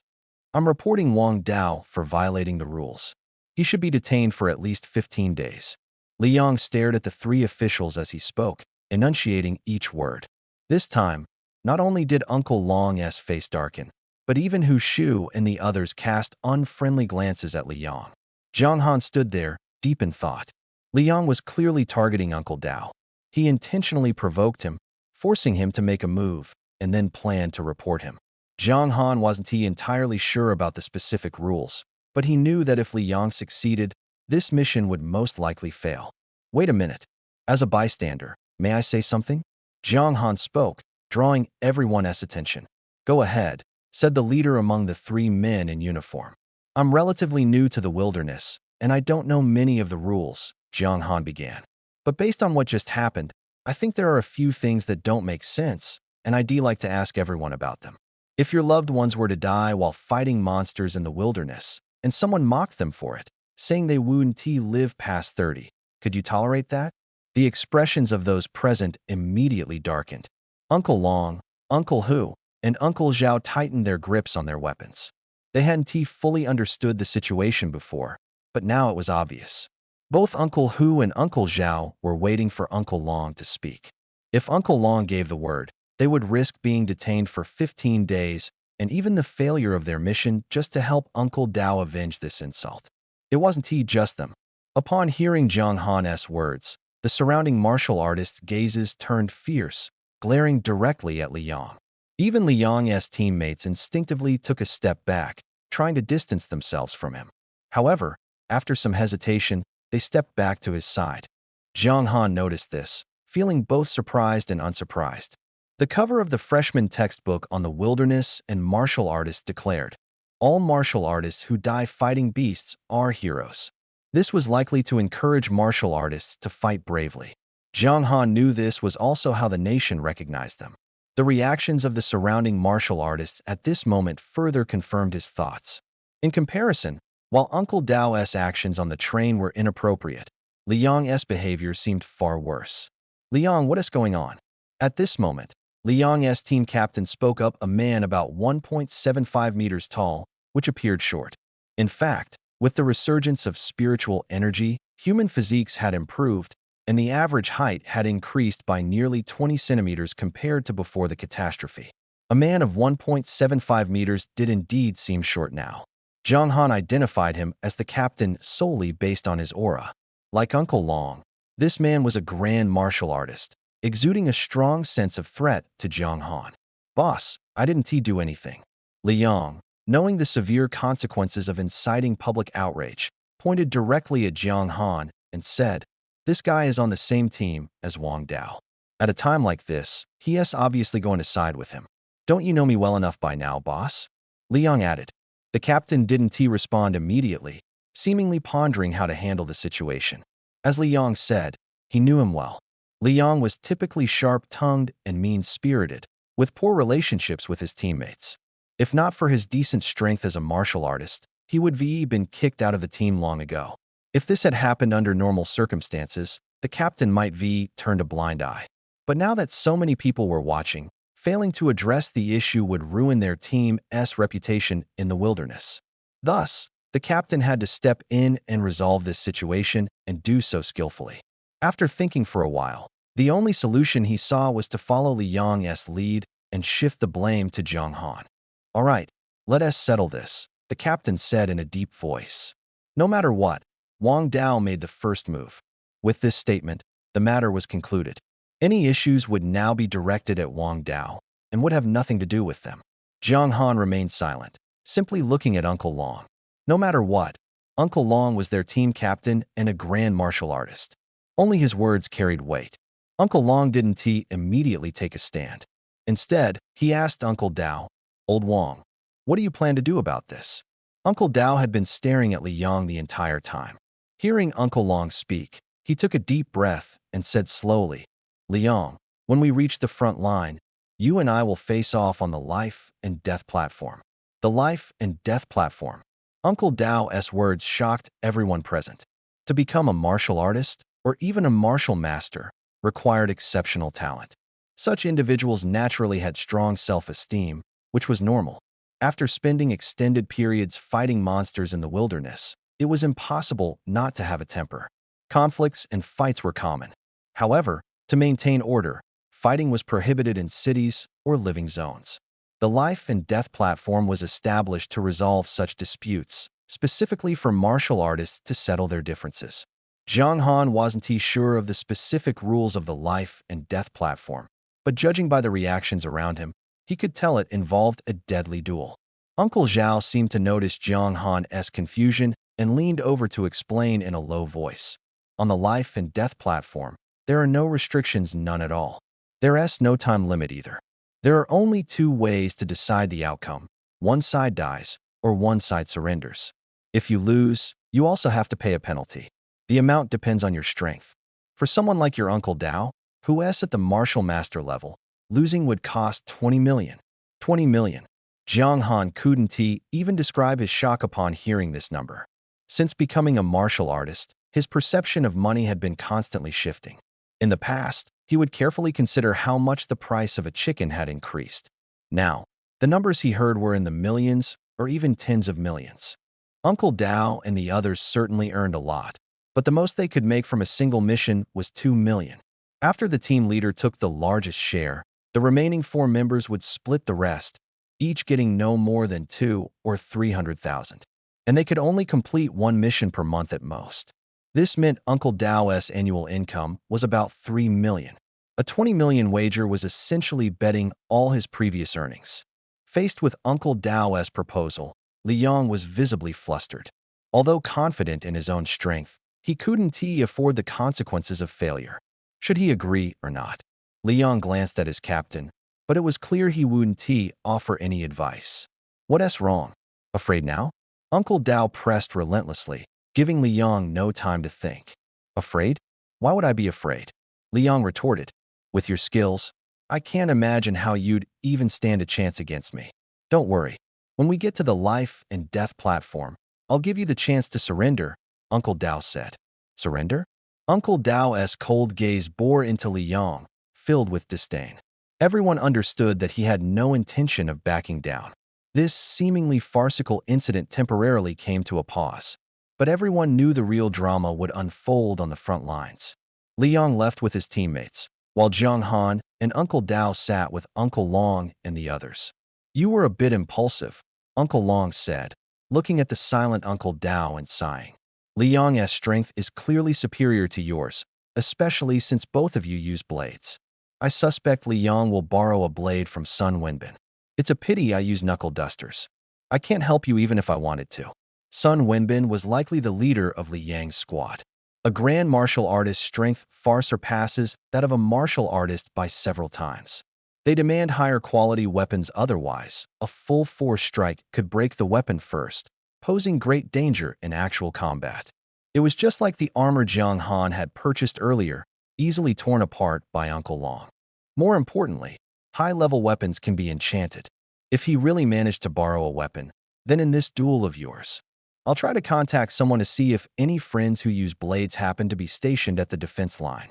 I'm reporting Wang Dao for violating the rules. He should be detained for at least 15 days. Liang stared at the 3 officials as he spoke, enunciating each word. This time, not only did Uncle Long's face darken, but even Hu Shu and the others cast unfriendly glances at Liang. Jiang Han stood there, deep in thought. Liang was clearly targeting Uncle Dao. He intentionally provoked him, forcing him to make a move, and then planned to report him. Jiang Han wasn't entirely sure about the specific rules, but he knew that if Li Yang succeeded, this mission would most likely fail. Wait a minute. As a bystander, may I say something? Jiang Han spoke, drawing everyone's attention. Go ahead, said the leader among the three men in uniform. I'm relatively new to the wilderness, and I don't know many of the rules, Jiang Han began. But based on what just happened, I think there are a few things that don't make sense, and I'd like to ask everyone about them. If your loved ones were to die while fighting monsters in the wilderness, and someone mocked them for it, saying they wouldn't live past 30, could you tolerate that? The expressions of those present immediately darkened. Uncle Long, Uncle Hu, and Uncle Zhao tightened their grips on their weapons. They hadn't fully understood the situation before, but now it was obvious. Both Uncle Hu and Uncle Zhao were waiting for Uncle Long to speak. If Uncle Long gave the word, they would risk being detained for 15 days and even the failure of their mission just to help Uncle Dao avenge this insult. It wasn't just them. Upon hearing Jiang Han's words, the surrounding martial artists' gazes turned fierce, glaring directly at Li Yang. Even Li Yang's teammates instinctively took a step back, trying to distance themselves from him. However, after some hesitation, they stepped back to his side. Jiang Han noticed this, feeling both surprised and unsurprised. The cover of the freshman textbook on the wilderness and martial artists declared, "All martial artists who die fighting beasts are heroes." This was likely to encourage martial artists to fight bravely. Jiang Han knew this was also how the nation recognized them. The reactions of the surrounding martial artists at this moment further confirmed his thoughts. In comparison, while Uncle Dao's actions on the train were inappropriate, Li Yang's behavior seemed far worse. "Li Yang, what is going on?" At this moment, Li Yang's team captain spoke up, a man about 1.75 meters tall, which appeared short. In fact, with the resurgence of spiritual energy, human physiques had improved, and the average height had increased by nearly 20 centimeters compared to before the catastrophe. A man of 1.75 meters did indeed seem short now. Jiang Han identified him as the captain solely based on his aura. Like Uncle Long, this man was a grand martial artist, exuding a strong sense of threat to Jiang Han. "Boss, I didn't do anything." Li Yang, knowing the severe consequences of inciting public outrage, pointed directly at Jiang Han and said, "This guy is on the same team as Wang Dao. At a time like this, he is obviously going to side with him. Don't you know me well enough by now, boss?" Li Yang added. The captain didn't respond immediately, seemingly pondering how to handle the situation. As Li Yang said, he knew him well. Li Yang was typically sharp-tongued and mean-spirited, with poor relationships with his teammates. If not for his decent strength as a martial artist, he would have been kicked out of the team long ago. If this had happened under normal circumstances, the captain might have turned a blind eye. But now that so many people were watching, failing to address the issue would ruin their team's reputation in the wilderness. Thus, the captain had to step in and resolve this situation and do so skillfully. After thinking for a while, the only solution he saw was to follow Li Yang's lead and shift the blame to Jiang Han. "All right, let us settle this," the captain said in a deep voice. No matter what, Wang Dao made the first move. With this statement, the matter was concluded. Any issues would now be directed at Wang Dao and would have nothing to do with them. Jiang Han remained silent, simply looking at Uncle Long. No matter what, Uncle Long was their team captain and a grand martial artist. Only his words carried weight. Uncle Long didn't immediately take a stand. Instead, he asked Uncle Dao, "Old Wang, what do you plan to do about this?" Uncle Dao had been staring at Li Yang the entire time. Hearing Uncle Long speak, he took a deep breath and said slowly, "Li Yang, when we reach the front line, you and I will face off on the life and death platform." The life and death platform. Uncle Dao's words shocked everyone present. To become a martial artist, or even a martial master, required exceptional talent. Such individuals naturally had strong self-esteem, which was normal. After spending extended periods fighting monsters in the wilderness, it was impossible not to have a temper. Conflicts and fights were common. However, to maintain order, fighting was prohibited in cities or living zones. The life and death platform was established to resolve such disputes, specifically for martial artists to settle their differences. Jiang Han wasn't sure of the specific rules of the life and death platform, but judging by the reactions around him, he could tell it involved a deadly duel. Uncle Zhao seemed to notice Jiang Han's confusion and leaned over to explain in a low voice. On the life and death platform, there are no restrictions, none at all. There's no time limit either. There are only two ways to decide the outcome. One side dies, or one side surrenders. If you lose, you also have to pay a penalty. The amount depends on your strength. For someone like your Uncle Dao, who's at the martial master level, losing would cost 20 million. 20 million. Jiang Han couldn't even describe his shock upon hearing this number. Since becoming a martial artist, his perception of money had been constantly shifting. In the past, he would carefully consider how much the price of a chicken had increased. Now, the numbers he heard were in the millions or even tens of millions. Uncle Dao and the others certainly earned a lot, but the most they could make from a single mission was 2 million. After the team leader took the largest share, the remaining 4 members would split the rest, each getting no more than 2 or 300,000. And they could only complete one mission per month at most. This meant Uncle Dao's annual income was about 3 million. A 20 million wager was essentially betting all his previous earnings. Faced with Uncle Dao's proposal, Li Yong was visibly flustered. Although confident in his own strength, he couldn't afford the consequences of failure. Should he agree or not? Li Yong glanced at his captain, but it was clear he wouldn't offer any advice. What's wrong? Afraid now? Uncle Dao pressed relentlessly, giving Li Yong no time to think. Afraid? Why would I be afraid? Li Yong retorted. With your skills, I can't imagine how you'd even stand a chance against me. Don't worry. When we get to the life and death platform, I'll give you the chance to surrender, Uncle Dao said. Surrender? Uncle Dao's cold gaze bore into Li Yong, filled with disdain. Everyone understood that he had no intention of backing down. This seemingly farcical incident temporarily came to a pause, but everyone knew the real drama would unfold on the front lines. Li Yong left with his teammates, while Jiang Han and Uncle Dao sat with Uncle Long and the others. You were a bit impulsive, Uncle Long said, looking at the silent Uncle Dao and sighing. Li Yong's strength is clearly superior to yours, especially since both of you use blades. I suspect Li Yong will borrow a blade from Sun Wenbin. It's a pity I use knuckle dusters. I can't help you even if I wanted to. Sun Wenbin was likely the leader of Li Yang's squad. A grand martial artist's strength far surpasses that of a martial artist by several times. They demand higher quality weapons, otherwise, a full force strike could break the weapon first, posing great danger in actual combat. It was just like the armor Jiang Han had purchased earlier, easily torn apart by Uncle Long. More importantly, high-level weapons can be enchanted. If he really managed to borrow a weapon, then in this duel of yours, I'll try to contact someone to see if any friends who use blades happen to be stationed at the defense line.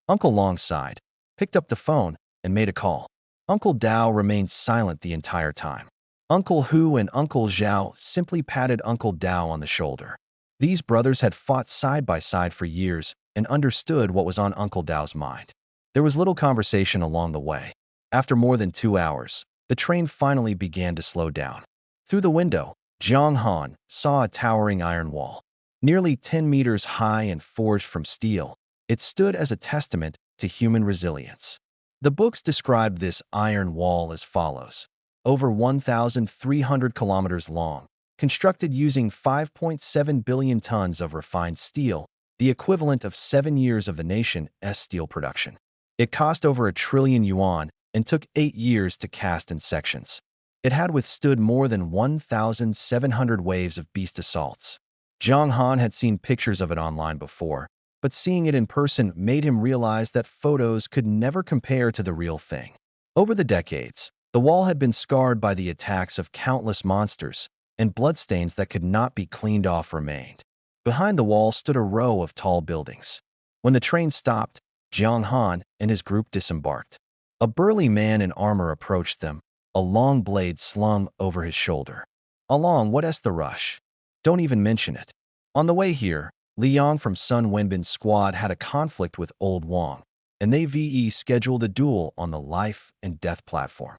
Uncle Long sighed, picked up the phone, and made a call. Uncle Dao remained silent the entire time. Uncle Hu and Uncle Zhao simply patted Uncle Dao on the shoulder. These brothers had fought side by side for years and understood what was on Uncle Dao's mind. There was little conversation along the way. After more than 2 hours, the train finally began to slow down. Through the window, Jiang Han saw a towering iron wall. Nearly 10 meters high and forged from steel, it stood as a testament to human resilience. The books described this iron wall as follows. Over 1,300 kilometers long, constructed using 5.7 billion tons of refined steel, the equivalent of 7 years of the nation's steel production. It cost over $1 trillion yuan and took 8 years to cast in sections. It had withstood more than 1,700 waves of beast assaults. Jiang Han had seen pictures of it online before, but seeing it in person made him realize that photos could never compare to the real thing. Over the decades, the wall had been scarred by the attacks of countless monsters, and bloodstains that could not be cleaned off remained. Behind the wall stood a row of tall buildings. When the train stopped, Jiang Han and his group disembarked. A burly man in armor approached them, a long blade slung over his shoulder. Along, what's the rush? Don't even mention it. On the way here, Li Yong from Sun Wenbin's squad had a conflict with Old Wang, and they scheduled a duel on the life and death platform.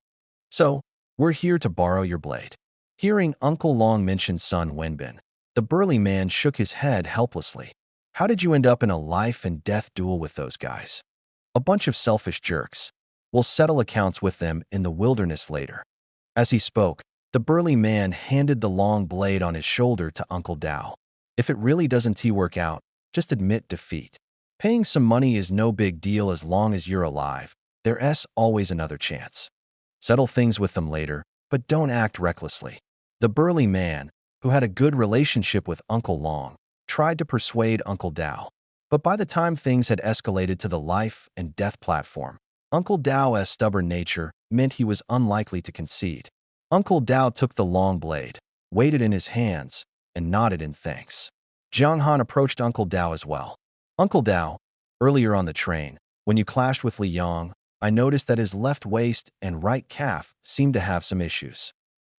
So, we're here to borrow your blade. Hearing Uncle Long mention Sun Wenbin, the burly man shook his head helplessly. How did you end up in a life and death duel with those guys? A bunch of selfish jerks. We'll settle accounts with them in the wilderness later. As he spoke, The burly man handed the long blade on his shoulder to Uncle Dao. If it really doesn't work out, just admit defeat. Paying some money is no big deal as long as you're alive. There's always another chance. Settle things with them later, but don't act recklessly. The burly man, who had a good relationship with Uncle Long, tried to persuade Uncle Dao. But by the time things had escalated to the life and death platform, Uncle Dao's stubborn nature meant he was unlikely to concede. Uncle Dao took the long blade, weighed it in his hands, and nodded in thanks. Jiang Han approached Uncle Dao as well. Uncle Dao, earlier on the train, when you clashed with Li Yang, I noticed that his left waist and right calf seemed to have some issues.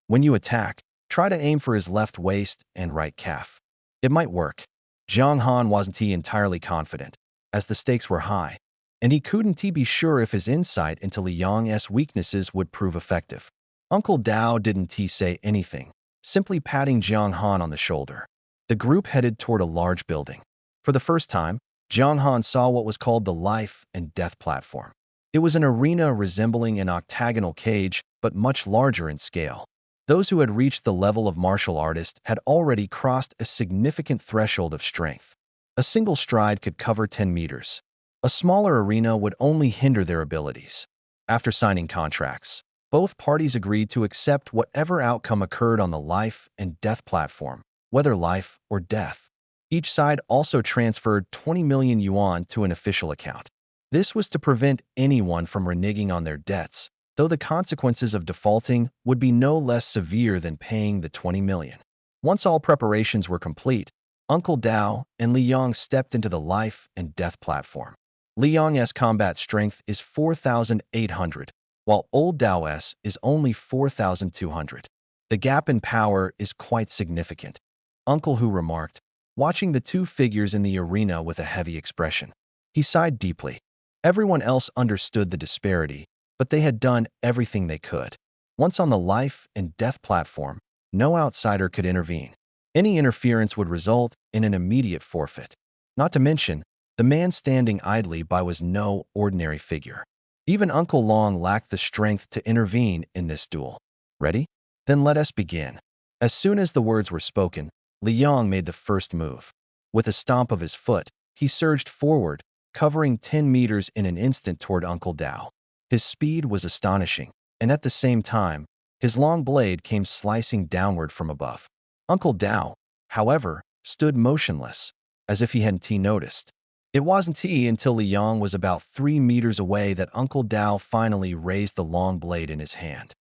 When you attack, try to aim for his left waist and right calf. It might work. Jiang Han wasn't entirely confident, as the stakes were high, and he couldn't be sure if his insight into Li Yang's weaknesses would prove effective. Uncle Dao didn't say anything, simply patting Jiang Han on the shoulder. The group headed toward a large building. For the first time, Jiang Han saw what was called the life and death platform. It was an arena resembling an octagonal cage, but much larger in scale. Those who had reached the level of martial artist had already crossed a significant threshold of strength. A single stride could cover 10 meters. A smaller arena would only hinder their abilities. After signing contracts, both parties agreed to accept whatever outcome occurred on the life and death platform, whether life or death. Each side also transferred 20 million yuan to an official account. This was to prevent anyone from reneging on their debts, though the consequences of defaulting would be no less severe than paying the 20 million. Once all preparations were complete, Uncle Dao and Li Yang stepped into the life and death platform. Li Yang's combat strength is 4,800, while Old Dao's is only 4,200. The gap in power is quite significant. Uncle Hu remarked, watching the two figures in the arena with a heavy expression. He sighed deeply. Everyone else understood the disparity, but they had done everything they could. Once on the life and death platform, no outsider could intervene. Any interference would result in an immediate forfeit. Not to mention, the man standing idly by was no ordinary figure. Even Uncle Long lacked the strength to intervene in this duel. Ready? Then let us begin. As soon as the words were spoken, Li Yang made the first move. With a stomp of his foot, he surged forward, covering 10 meters in an instant toward Uncle Dao. His speed was astonishing, and at the same time, his long blade came slicing downward from above. Uncle Dao, however, stood motionless, as if he hadn't noticed. It wasn't until Li Yang was about 3 meters away that Uncle Dao finally raised the long blade in his hand.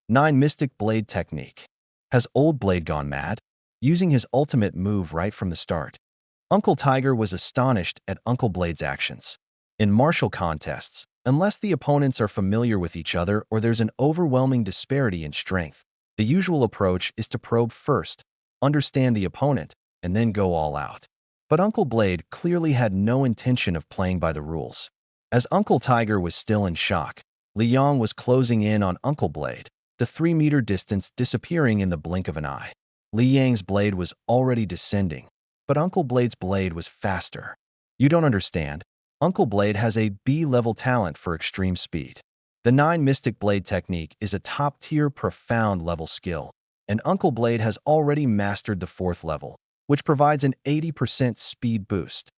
9 Mystic Blade Technique. Has Old Blade gone mad? Using his ultimate move right from the start, Uncle Tiger was astonished at Uncle Blade's actions. In martial contests, unless the opponents are familiar with each other or there's an overwhelming disparity in strength, the usual approach is to probe first, understand the opponent, and then go all out. But Uncle Blade clearly had no intention of playing by the rules. As Uncle Tiger was still in shock, Li Yang was closing in on Uncle Blade, the 3-meter distance disappearing in the blink of an eye. Li Yang's blade was already descending, but Uncle Blade's blade was faster. You don't understand. Uncle Blade has a B-level talent for extreme speed. The 9 Mystic Blade Technique is a top-tier profound level skill, and Uncle Blade has already mastered the 4th level, which provides an 80% speed boost.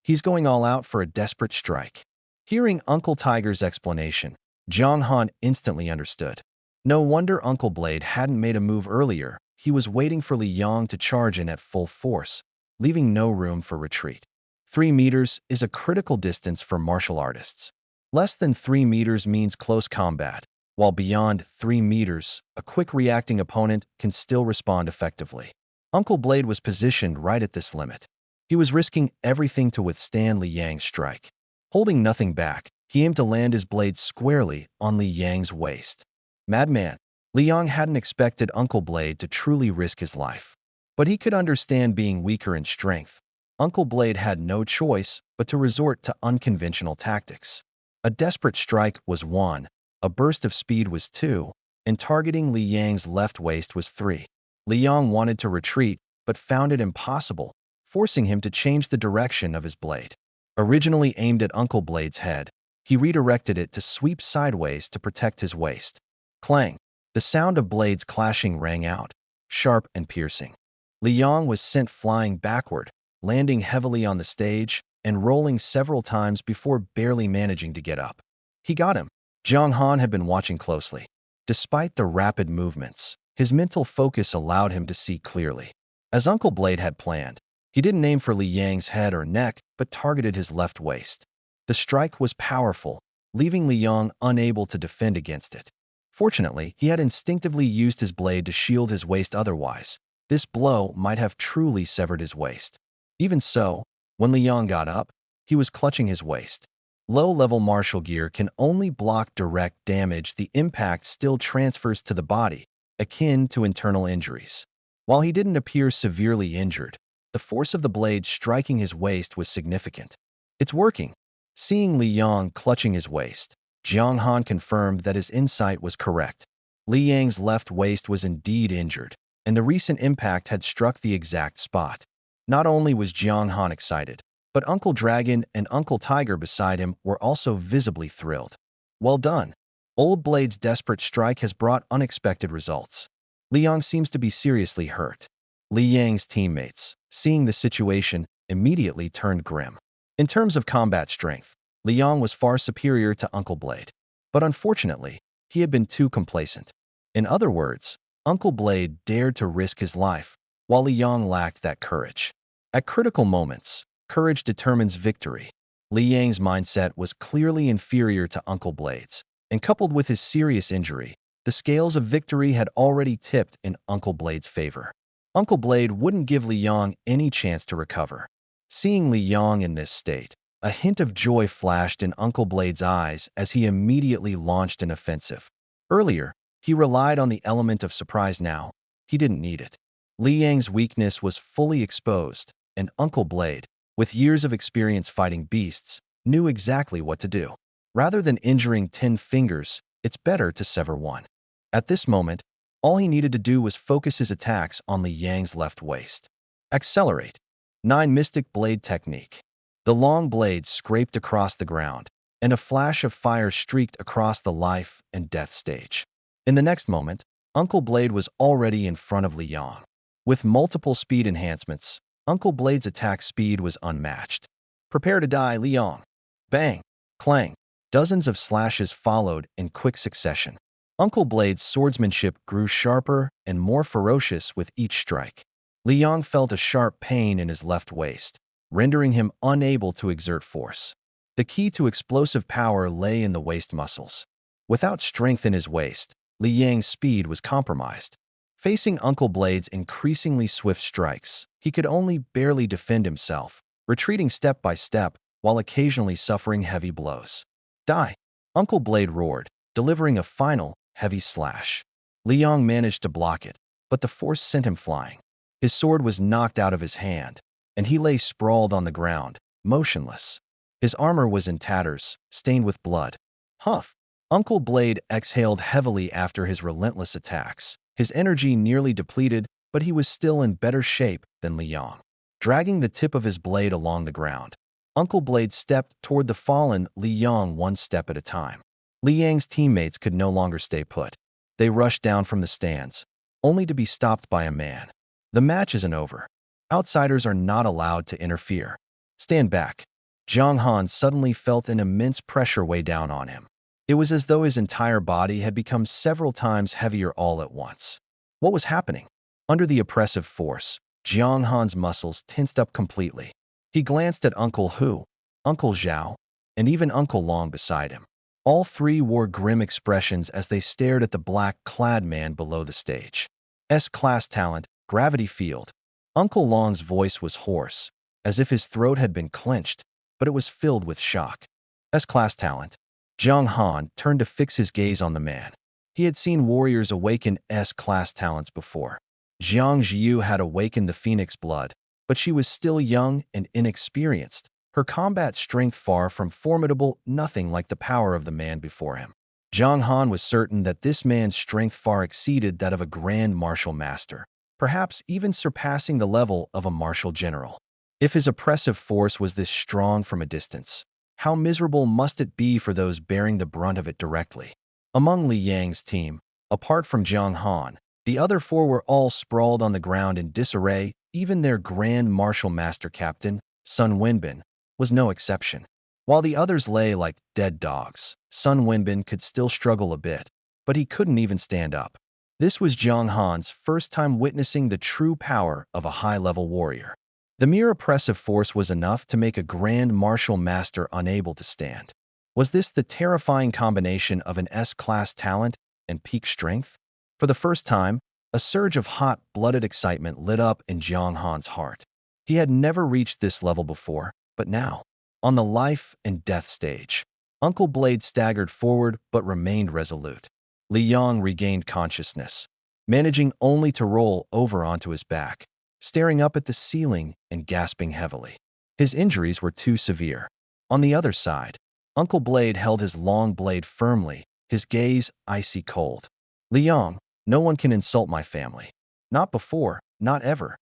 He's going all out for a desperate strike. Hearing Uncle Tiger's explanation, Jiang Han instantly understood. No wonder Uncle Blade hadn't made a move earlier. He was waiting for Li Yang to charge in at full force, leaving no room for retreat. 3 meters is a critical distance for martial artists. Less than 3 meters means close combat, while beyond 3 meters, a quick reacting opponent can still respond effectively. Uncle Blade was positioned right at this limit. He was risking everything to withstand Li Yang's strike. Holding nothing back, he aimed to land his blade squarely on Li Yang's waist. Madman, Li Yang hadn't expected Uncle Blade to truly risk his life. But he could understand being weaker in strength. Uncle Blade had no choice but to resort to unconventional tactics. A desperate strike was 1, a burst of speed was 2, and targeting Li Yang's left waist was 3. Li Yang wanted to retreat, but found it impossible, forcing him to change the direction of his blade. Originally aimed at Uncle Blade's head, he redirected it to sweep sideways to protect his waist. Clang! The sound of blades clashing rang out, sharp and piercing. Li Yang was sent flying backward, landing heavily on the stage and rolling several times before barely managing to get up. He got him. Jiang Han had been watching closely. Despite the rapid movements, his mental focus allowed him to see clearly. As Uncle Blade had planned, he didn't aim for Li Yang's head or neck, but targeted his left waist. The strike was powerful, leaving Li Yang unable to defend against it. Fortunately, he had instinctively used his blade to shield his waist otherwise. This blow might have truly severed his waist. Even so, when Li Yang got up, he was clutching his waist. Low-level martial gear can only block direct damage. The impact still transfers to the body, akin to internal injuries. While he didn't appear severely injured, the force of the blade striking his waist was significant. It's working. Seeing Li Yang clutching his waist, Jiang Han confirmed that his insight was correct. Li Yang's left waist was indeed injured, and the recent impact had struck the exact spot. Not only was Jiang Han excited, but Uncle Dragon and Uncle Tiger beside him were also visibly thrilled. Well done. Old Blade's desperate strike has brought unexpected results. Li Yang seems to be seriously hurt. Li Yang's teammates, seeing the situation, immediately turned grim. In terms of combat strength, Li Yang was far superior to Uncle Blade. But unfortunately, he had been too complacent. In other words, Uncle Blade dared to risk his life, while Li Yang lacked that courage. At critical moments, courage determines victory. Li Yang's mindset was clearly inferior to Uncle Blade's, and coupled with his serious injury, the scales of victory had already tipped in Uncle Blade's favor. Uncle Blade wouldn't give Li Yang any chance to recover. Seeing Li Yang in this state, a hint of joy flashed in Uncle Blade's eyes as he immediately launched an offensive. Earlier, he relied on the element of surprise. Now, he didn't need it. Li Yang's weakness was fully exposed, and Uncle Blade, with years of experience fighting beasts, knew exactly what to do. Rather than injuring 10 fingers, it's better to sever one. At this moment, all he needed to do was focus his attacks on Li Yang's left waist. Accelerate. 9 Mystic Blade Technique. The long blade scraped across the ground, and a flash of fire streaked across the life and death stage. In the next moment, Uncle Blade was already in front of Li Yang. With multiple speed enhancements, Uncle Blade's attack speed was unmatched. Prepare to die, Li Yang. Bang! Clang! Dozens of slashes followed in quick succession. Uncle Blade's swordsmanship grew sharper and more ferocious with each strike. Li Yang felt a sharp pain in his left waist, rendering him unable to exert force. The key to explosive power lay in the waist muscles. Without strength in his waist, Li Yang's speed was compromised. Facing Uncle Blade's increasingly swift strikes, he could only barely defend himself, retreating step by step while occasionally suffering heavy blows. Die! Uncle Blade roared, delivering a final, heavy slash. Li Yang managed to block it, but the force sent him flying. His sword was knocked out of his hand, and he lay sprawled on the ground, motionless. His armor was in tatters, stained with blood. Huff! Uncle Blade exhaled heavily after his relentless attacks. His energy nearly depleted, but he was still in better shape than Li Yang. Dragging the tip of his blade along the ground, Uncle Blade stepped toward the fallen Li Yang one step at a time. Li Yang's teammates could no longer stay put. They rushed down from the stands, only to be stopped by a man. The match isn't over. Outsiders are not allowed to interfere. Stand back. Jiang Han suddenly felt an immense pressure weigh down on him. It was as though his entire body had become several times heavier all at once. What was happening? Under the oppressive force, Jiang Han's muscles tensed up completely. He glanced at Uncle Hu, Uncle Zhao, and even Uncle Long beside him. All three wore grim expressions as they stared at the black-clad man below the stage. S-class talent, gravity field. Uncle Long's voice was hoarse, as if his throat had been clenched, but it was filled with shock. S-class talent. Jiang Han turned to fix his gaze on the man. He had seen warriors awaken S-class talents before. Jiang Zhiyu had awakened the phoenix blood, but she was still young and inexperienced, her combat strength far from formidable, nothing like the power of the man before him. Jiang Han was certain that this man's strength far exceeded that of a grand martial master, perhaps even surpassing the level of a martial general. If his oppressive force was this strong from a distance, how miserable must it be for those bearing the brunt of it directly? Among Li Yang's team, Apart from Jiang Han, the other four were all sprawled on the ground in disarray. Even their Grand Martial Master Captain, Sun Wenbin, was no exception. While the others lay like dead dogs, Sun Wenbin could still struggle a bit, but he couldn't even stand up. This was Jiang Han's first time witnessing the true power of a high-level warrior. The mere oppressive force was enough to make a Grand Martial Master unable to stand. Was this the terrifying combination of an S-class talent and peak strength? For the first time, a surge of hot-blooded excitement lit up in Jiang Han's heart. He had never reached this level before, but now, on the life and death stage, Uncle Blade staggered forward but remained resolute. Li Yang regained consciousness, managing only to roll over onto his back, staring up at the ceiling and gasping heavily. His injuries were too severe. On the other side, Uncle Blade held his long blade firmly, his gaze icy cold. Li Yang, no one can insult my family. Not before, not ever.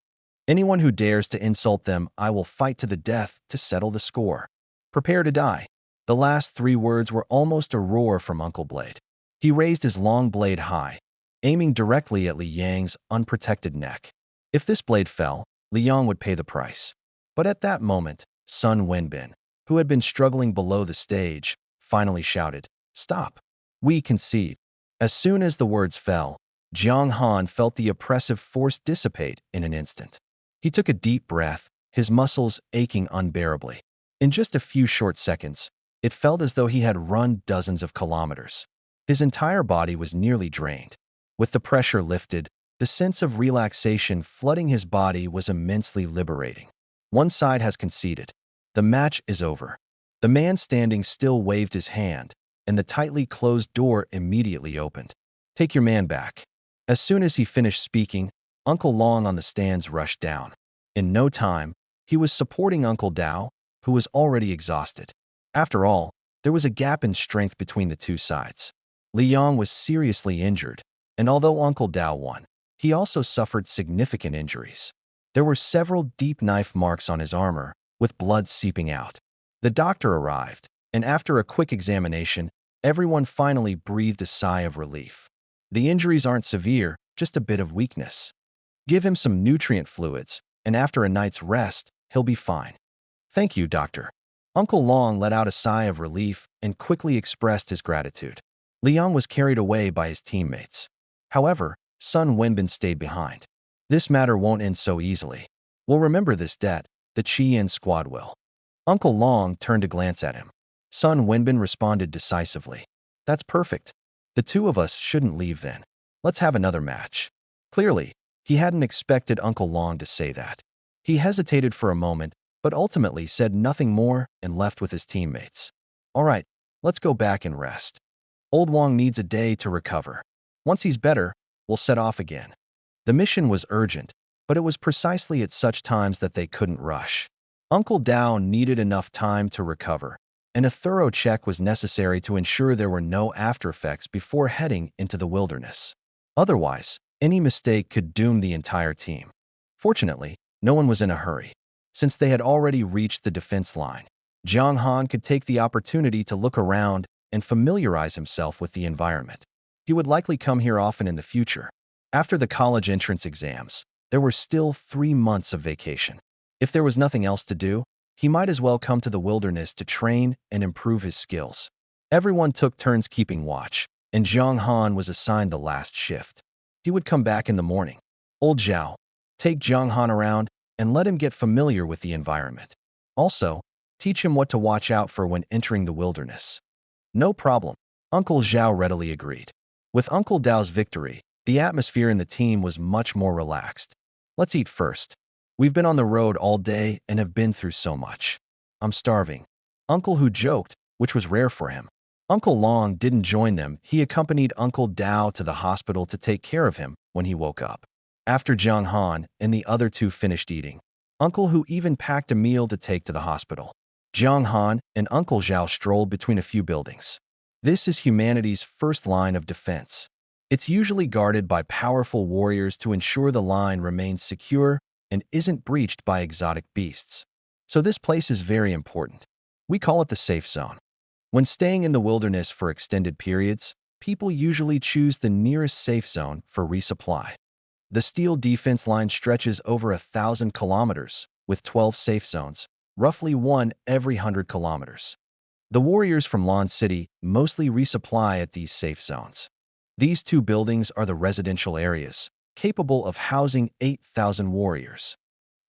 Anyone who dares to insult them, I will fight to the death to settle the score. Prepare to die. The last three words were almost a roar from Uncle Blade. He raised his long blade high, aiming directly at Li Yang's unprotected neck. If this blade fell, Li Yang would pay the price. But at that moment, Sun Wenbin, who had been struggling below the stage, finally shouted, "Stop! We concede." As soon as the words fell, Jiang Han felt the oppressive force dissipate in an instant. He took a deep breath, his muscles aching unbearably. In just a few short seconds, it felt as though he had run dozens of kilometers. His entire body was nearly drained. With the pressure lifted, the sense of relaxation flooding his body was immensely liberating. One side has conceded. The match is over. The man standing still waved his hand, and the tightly closed door immediately opened. "Take your man back." As soon as he finished speaking, Uncle Long on the stands rushed down. In no time, he was supporting Uncle Dao, who was already exhausted. After all, there was a gap in strength between the two sides. Li Yang was seriously injured, and although Uncle Dao won, he also suffered significant injuries. There were several deep knife marks on his armor, with blood seeping out. The doctor arrived, and after a quick examination, everyone finally breathed a sigh of relief. The injuries aren't severe, just a bit of weakness. Give him some nutrient fluids, and after a night's rest, he'll be fine. Thank you, doctor. Uncle Long let out a sigh of relief and quickly expressed his gratitude. Li Yang was carried away by his teammates. However, Sun Wenbin stayed behind. This matter won't end so easily. We'll remember this debt, the Qian squad will. Uncle Long turned to glance at him. Sun Wenbin responded decisively. That's perfect. The two of us shouldn't leave then. Let's have another match. Clearly, he hadn't expected Uncle Long to say that. He hesitated for a moment, but ultimately said nothing more and left with his teammates. All right, let's go back and rest. Old Wang needs a day to recover. Once he's better, we'll set off again. The mission was urgent, but it was precisely at such times that they couldn't rush. Uncle Dao needed enough time to recover, and a thorough check was necessary to ensure there were no after-effects before heading into the wilderness. Otherwise, any mistake could doom the entire team. Fortunately, no one was in a hurry. Since they had already reached the defense line, Jiang Han could take the opportunity to look around and familiarize himself with the environment. He would likely come here often in the future. After the college entrance exams, there were still 3 months of vacation. If there was nothing else to do, he might as well come to the wilderness to train and improve his skills. Everyone took turns keeping watch, and Jiang Han was assigned the last shift. He would come back in the morning. Old Zhao, take Jiang Han around and let him get familiar with the environment. Also, teach him what to watch out for when entering the wilderness. No problem, Uncle Zhao readily agreed. With Uncle Dao's victory, the atmosphere in the team was much more relaxed. Let's eat first. We've been on the road all day and have been through so much. I'm starving. Uncle Hu joked, which was rare for him. Uncle Long didn't join them. He accompanied Uncle Dao to the hospital to take care of him when he woke up. After Jiang Han and the other two finished eating, Uncle Hu even packed a meal to take to the hospital. Jiang Han and Uncle Zhao strolled between a few buildings. This is humanity's first line of defense. It's usually guarded by powerful warriors to ensure the line remains secure and isn't breached by exotic beasts. So this place is very important. We call it the safe zone. When staying in the wilderness for extended periods, people usually choose the nearest safe zone for resupply. The steel defense line stretches over 1,000 kilometers, with 12 safe zones, roughly one every 100 kilometers. The warriors from Lon City mostly resupply at these safe zones. These two buildings are the residential areas, capable of housing 8,000 warriors.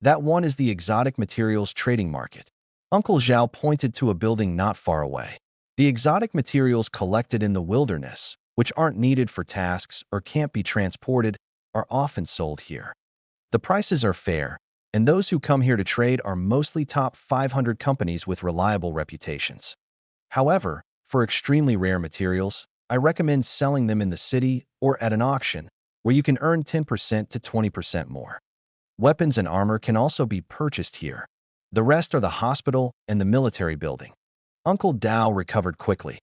That one is the exotic materials trading market. Uncle Zhao pointed to a building not far away. The exotic materials collected in the wilderness, which aren't needed for tasks or can't be transported, are often sold here. The prices are fair, and those who come here to trade are mostly top 500 companies with reliable reputations. However, for extremely rare materials, I recommend selling them in the city or at an auction, where you can earn 10% to 20% more. Weapons and armor can also be purchased here. The rest are the hospital and the military building. Uncle Dao recovered quickly.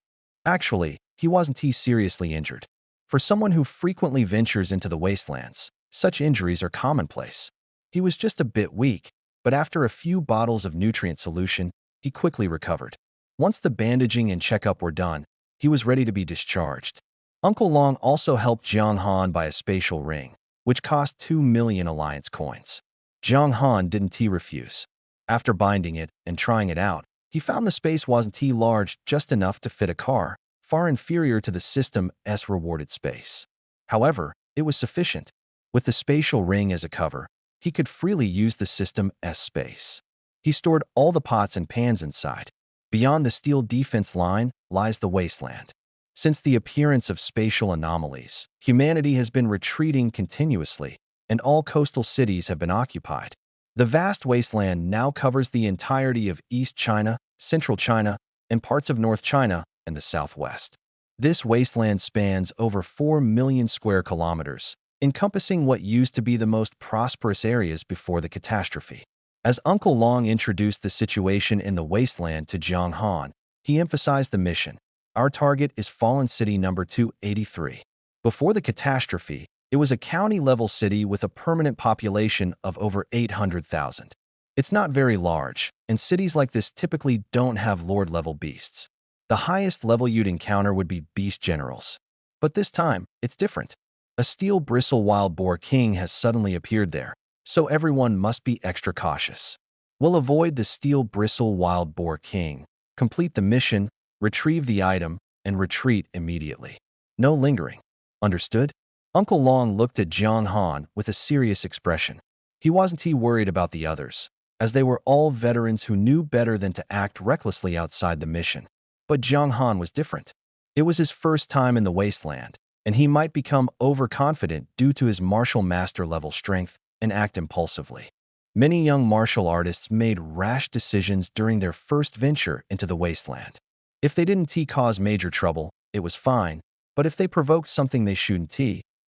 Actually, he wasn't seriously injured. For someone who frequently ventures into the wastelands, such injuries are commonplace. He was just a bit weak, but after a few bottles of nutrient solution, he quickly recovered. Once the bandaging and checkup were done, he was ready to be discharged. Uncle Long also helped Jiang Han buy a spatial ring, which cost 2 million alliance coins. Jiang Han didn't refuse. After binding it and trying it out, he found the space wasn't large just enough to fit a car, far inferior to the system's rewarded space. However, it was sufficient. With the spatial ring as a cover, he could freely use the system's space. He stored all the pots and pans inside. Beyond the steel defense line lies the wasteland. Since the appearance of spatial anomalies, humanity has been retreating continuously, and all coastal cities have been occupied. The vast wasteland now covers the entirety of East China, Central China, and parts of North China and the Southwest. This wasteland spans over 4 million square kilometers, encompassing what used to be the most prosperous areas before the catastrophe. As Uncle Long introduced the situation in the wasteland to Jiang Han, he emphasized the mission. Our target is Fallen City number 283. Before the catastrophe, it was a county-level city with a permanent population of over 800,000. It's not very large, and cities like this typically don't have lord-level beasts. The highest level you'd encounter would be beast generals. But this time, it's different. A steel bristle wild boar king has suddenly appeared there, so everyone must be extra cautious. We'll avoid the steel bristle wild boar king, complete the mission, retrieve the item, and retreat immediately. No lingering. Understood? Uncle Long looked at Jiang Han with a serious expression. He wasn't worried about the others, as they were all veterans who knew better than to act recklessly outside the mission. But Jiang Han was different. It was his first time in the wasteland, and he might become overconfident due to his martial master level strength and act impulsively. Many young martial artists made rash decisions during their first venture into the wasteland. If they didn't cause major trouble, it was fine, but if they provoked something they shouldn't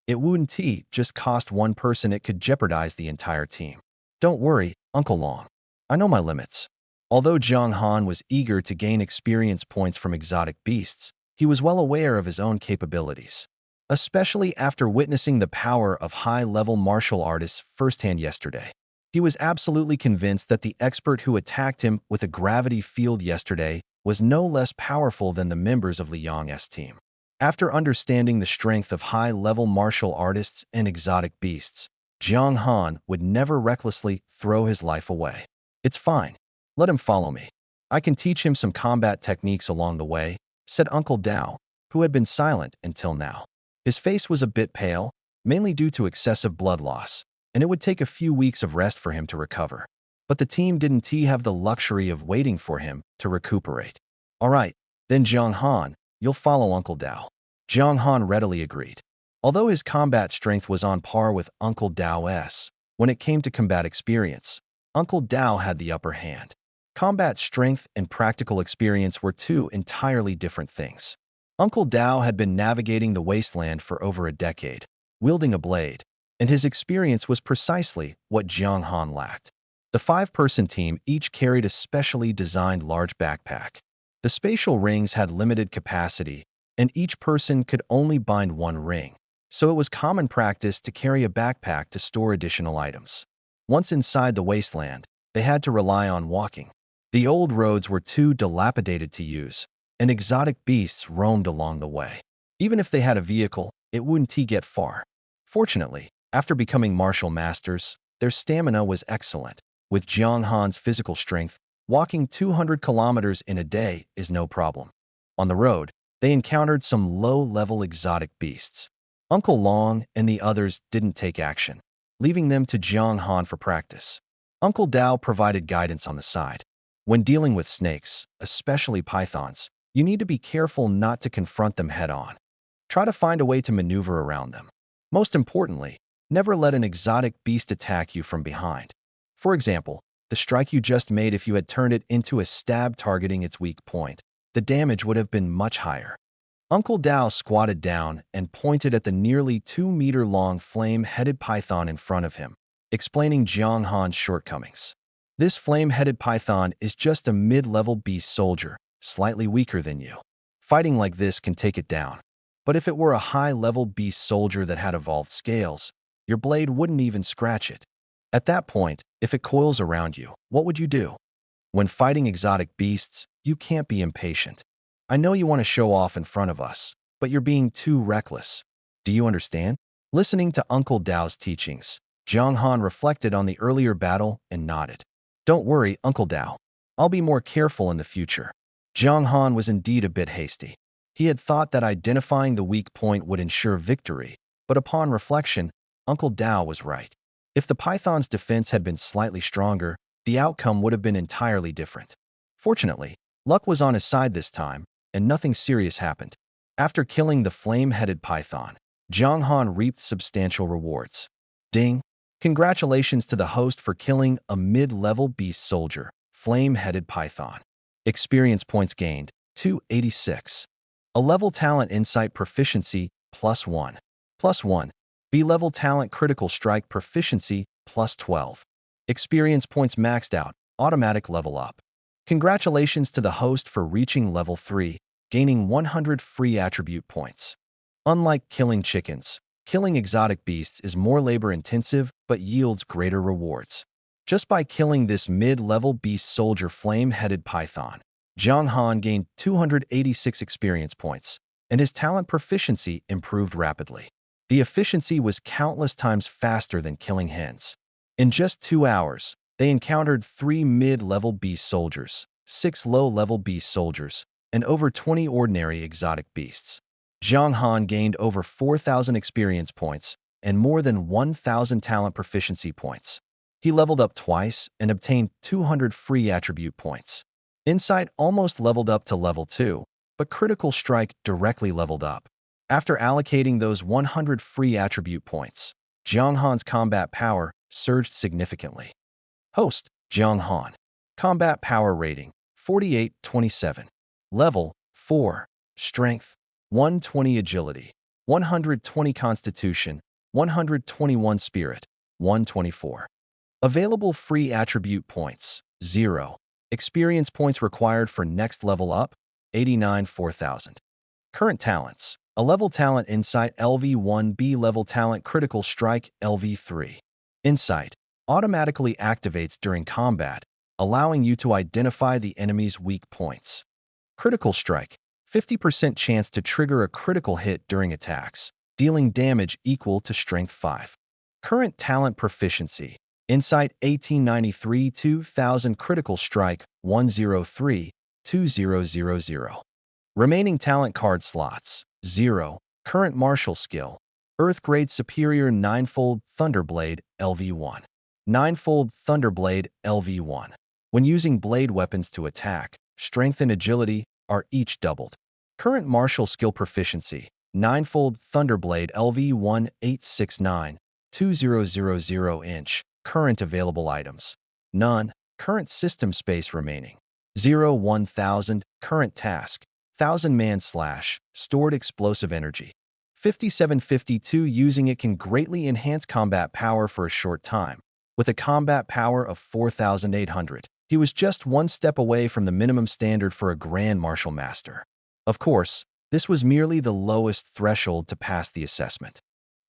it wouldn't just cost one person, it could jeopardize the entire team. Don't worry, Uncle Long. I know my limits. Although Jiang Han was eager to gain experience points from exotic beasts, he was well aware of his own capabilities, especially after witnessing the power of high-level martial artists firsthand yesterday. He was absolutely convinced that the expert who attacked him with a gravity field yesterday was no less powerful than the members of Liang's team. After understanding the strength of high-level martial artists and exotic beasts, Jiang Han would never recklessly throw his life away. It's fine. Let him follow me. I can teach him some combat techniques along the way, said Uncle Dao, who had been silent until now. His face was a bit pale, mainly due to excessive blood loss, and it would take a few weeks of rest for him to recover. But the team didn't have the luxury of waiting for him to recuperate. All right, then Jiang Han, you'll follow Uncle Dao. Jiang Han readily agreed. Although his combat strength was on par with Uncle Dao's, when it came to combat experience, Uncle Dao had the upper hand. Combat strength and practical experience were two entirely different things. Uncle Dao had been navigating the wasteland for over a decade, wielding a blade, and his experience was precisely what Jiang Han lacked. The 5-person team each carried a specially designed large backpack. The spatial rings had limited capacity, and each person could only bind one ring, so it was common practice to carry a backpack to store additional items. Once inside the wasteland, they had to rely on walking. The old roads were too dilapidated to use, and exotic beasts roamed along the way. Even if they had a vehicle, it wouldn't get far. Fortunately, after becoming martial masters, their stamina was excellent. With Jiang Han's physical strength, walking 200 kilometers in a day is no problem. On the road, they encountered some low-level exotic beasts. Uncle Long and the others didn't take action, leaving them to Jiang Han for practice. Uncle Dao provided guidance on the side. When dealing with snakes, especially pythons, you need to be careful not to confront them head-on. Try to find a way to maneuver around them. Most importantly, never let an exotic beast attack you from behind. For example, the strike you just made, if you had turned it into a stab targeting its weak point, the damage would have been much higher. Uncle Dao squatted down and pointed at the nearly 2-meter-long flame-headed python in front of him, explaining Jiang Han's shortcomings. This flame-headed python is just a mid-level beast soldier, slightly weaker than you. Fighting like this can take it down. But if it were a high-level beast soldier that had evolved scales, your blade wouldn't even scratch it. At that point, if it coils around you, what would you do? When fighting exotic beasts, you can't be impatient. I know you want to show off in front of us, but you're being too reckless. Do you understand? Listening to Uncle Dao's teachings, Jiang Han reflected on the earlier battle and nodded. Don't worry, Uncle Dao. I'll be more careful in the future. Jiang Han was indeed a bit hasty. He had thought that identifying the weak point would ensure victory, but upon reflection, Uncle Dao was right. If the python's defense had been slightly stronger, the outcome would have been entirely different. Fortunately, luck was on his side this time, and nothing serious happened. After killing the flame-headed python, Jiang Han reaped substantial rewards. Ding! Congratulations to the host for killing a mid-level beast soldier, flame-headed python. Experience points gained, 286. A level talent insight proficiency, +1. +1. B-level talent critical strike proficiency, +12. Experience points maxed out, automatic level up. Congratulations to the host for reaching level 3, gaining 100 free attribute points. Unlike killing chickens, killing exotic beasts is more labor-intensive but yields greater rewards. Just by killing this mid-level beast soldier flame-headed python, Jiang Han gained 286 experience points, and his talent proficiency improved rapidly. The efficiency was countless times faster than killing hens. In just 2 hours, they encountered 3 mid-level beast soldiers, 6 low-level beast soldiers, and over 20 ordinary exotic beasts. Jiang Han gained over 4,000 experience points and more than 1,000 talent proficiency points. He leveled up twice and obtained 200 free attribute points. Insight almost leveled up to level 2, but Critical Strike directly leveled up. After allocating those 100 free attribute points, Jiang Han's combat power surged significantly. Host, Jiang Han. Combat power rating, 4827. Level, 4. Strength, 120 agility, 120 constitution, 121 spirit, 124. Available free attribute points, 0. Experience points required for next level up, 89 4000. Current talents, a level talent Insight LV1, B level talent Critical Strike LV3. Insight automatically activates during combat, allowing you to identify the enemy's weak points. Critical Strike, 50% chance to trigger a critical hit during attacks, dealing damage equal to Strength 5. Current talent proficiency, Insight 1893 2000 Critical Strike 103 2000. Remaining talent card slots, 0. Current martial skill, Earth Grade Superior Ninefold Thunderblade LV1. Ninefold Thunderblade LV1. When using blade weapons to attack, strength and agility are each doubled. Current martial skill proficiency, Ninefold Thunderblade LV1 869 2000 inch. Current available items, none. Current system space remaining, 0 1000. Current task, 1000-man slash, stored explosive energy. 5752 using it can greatly enhance combat power for a short time. With a combat power of 4800, he was just one step away from the minimum standard for a Grand Martial Master. Of course, this was merely the lowest threshold to pass the assessment.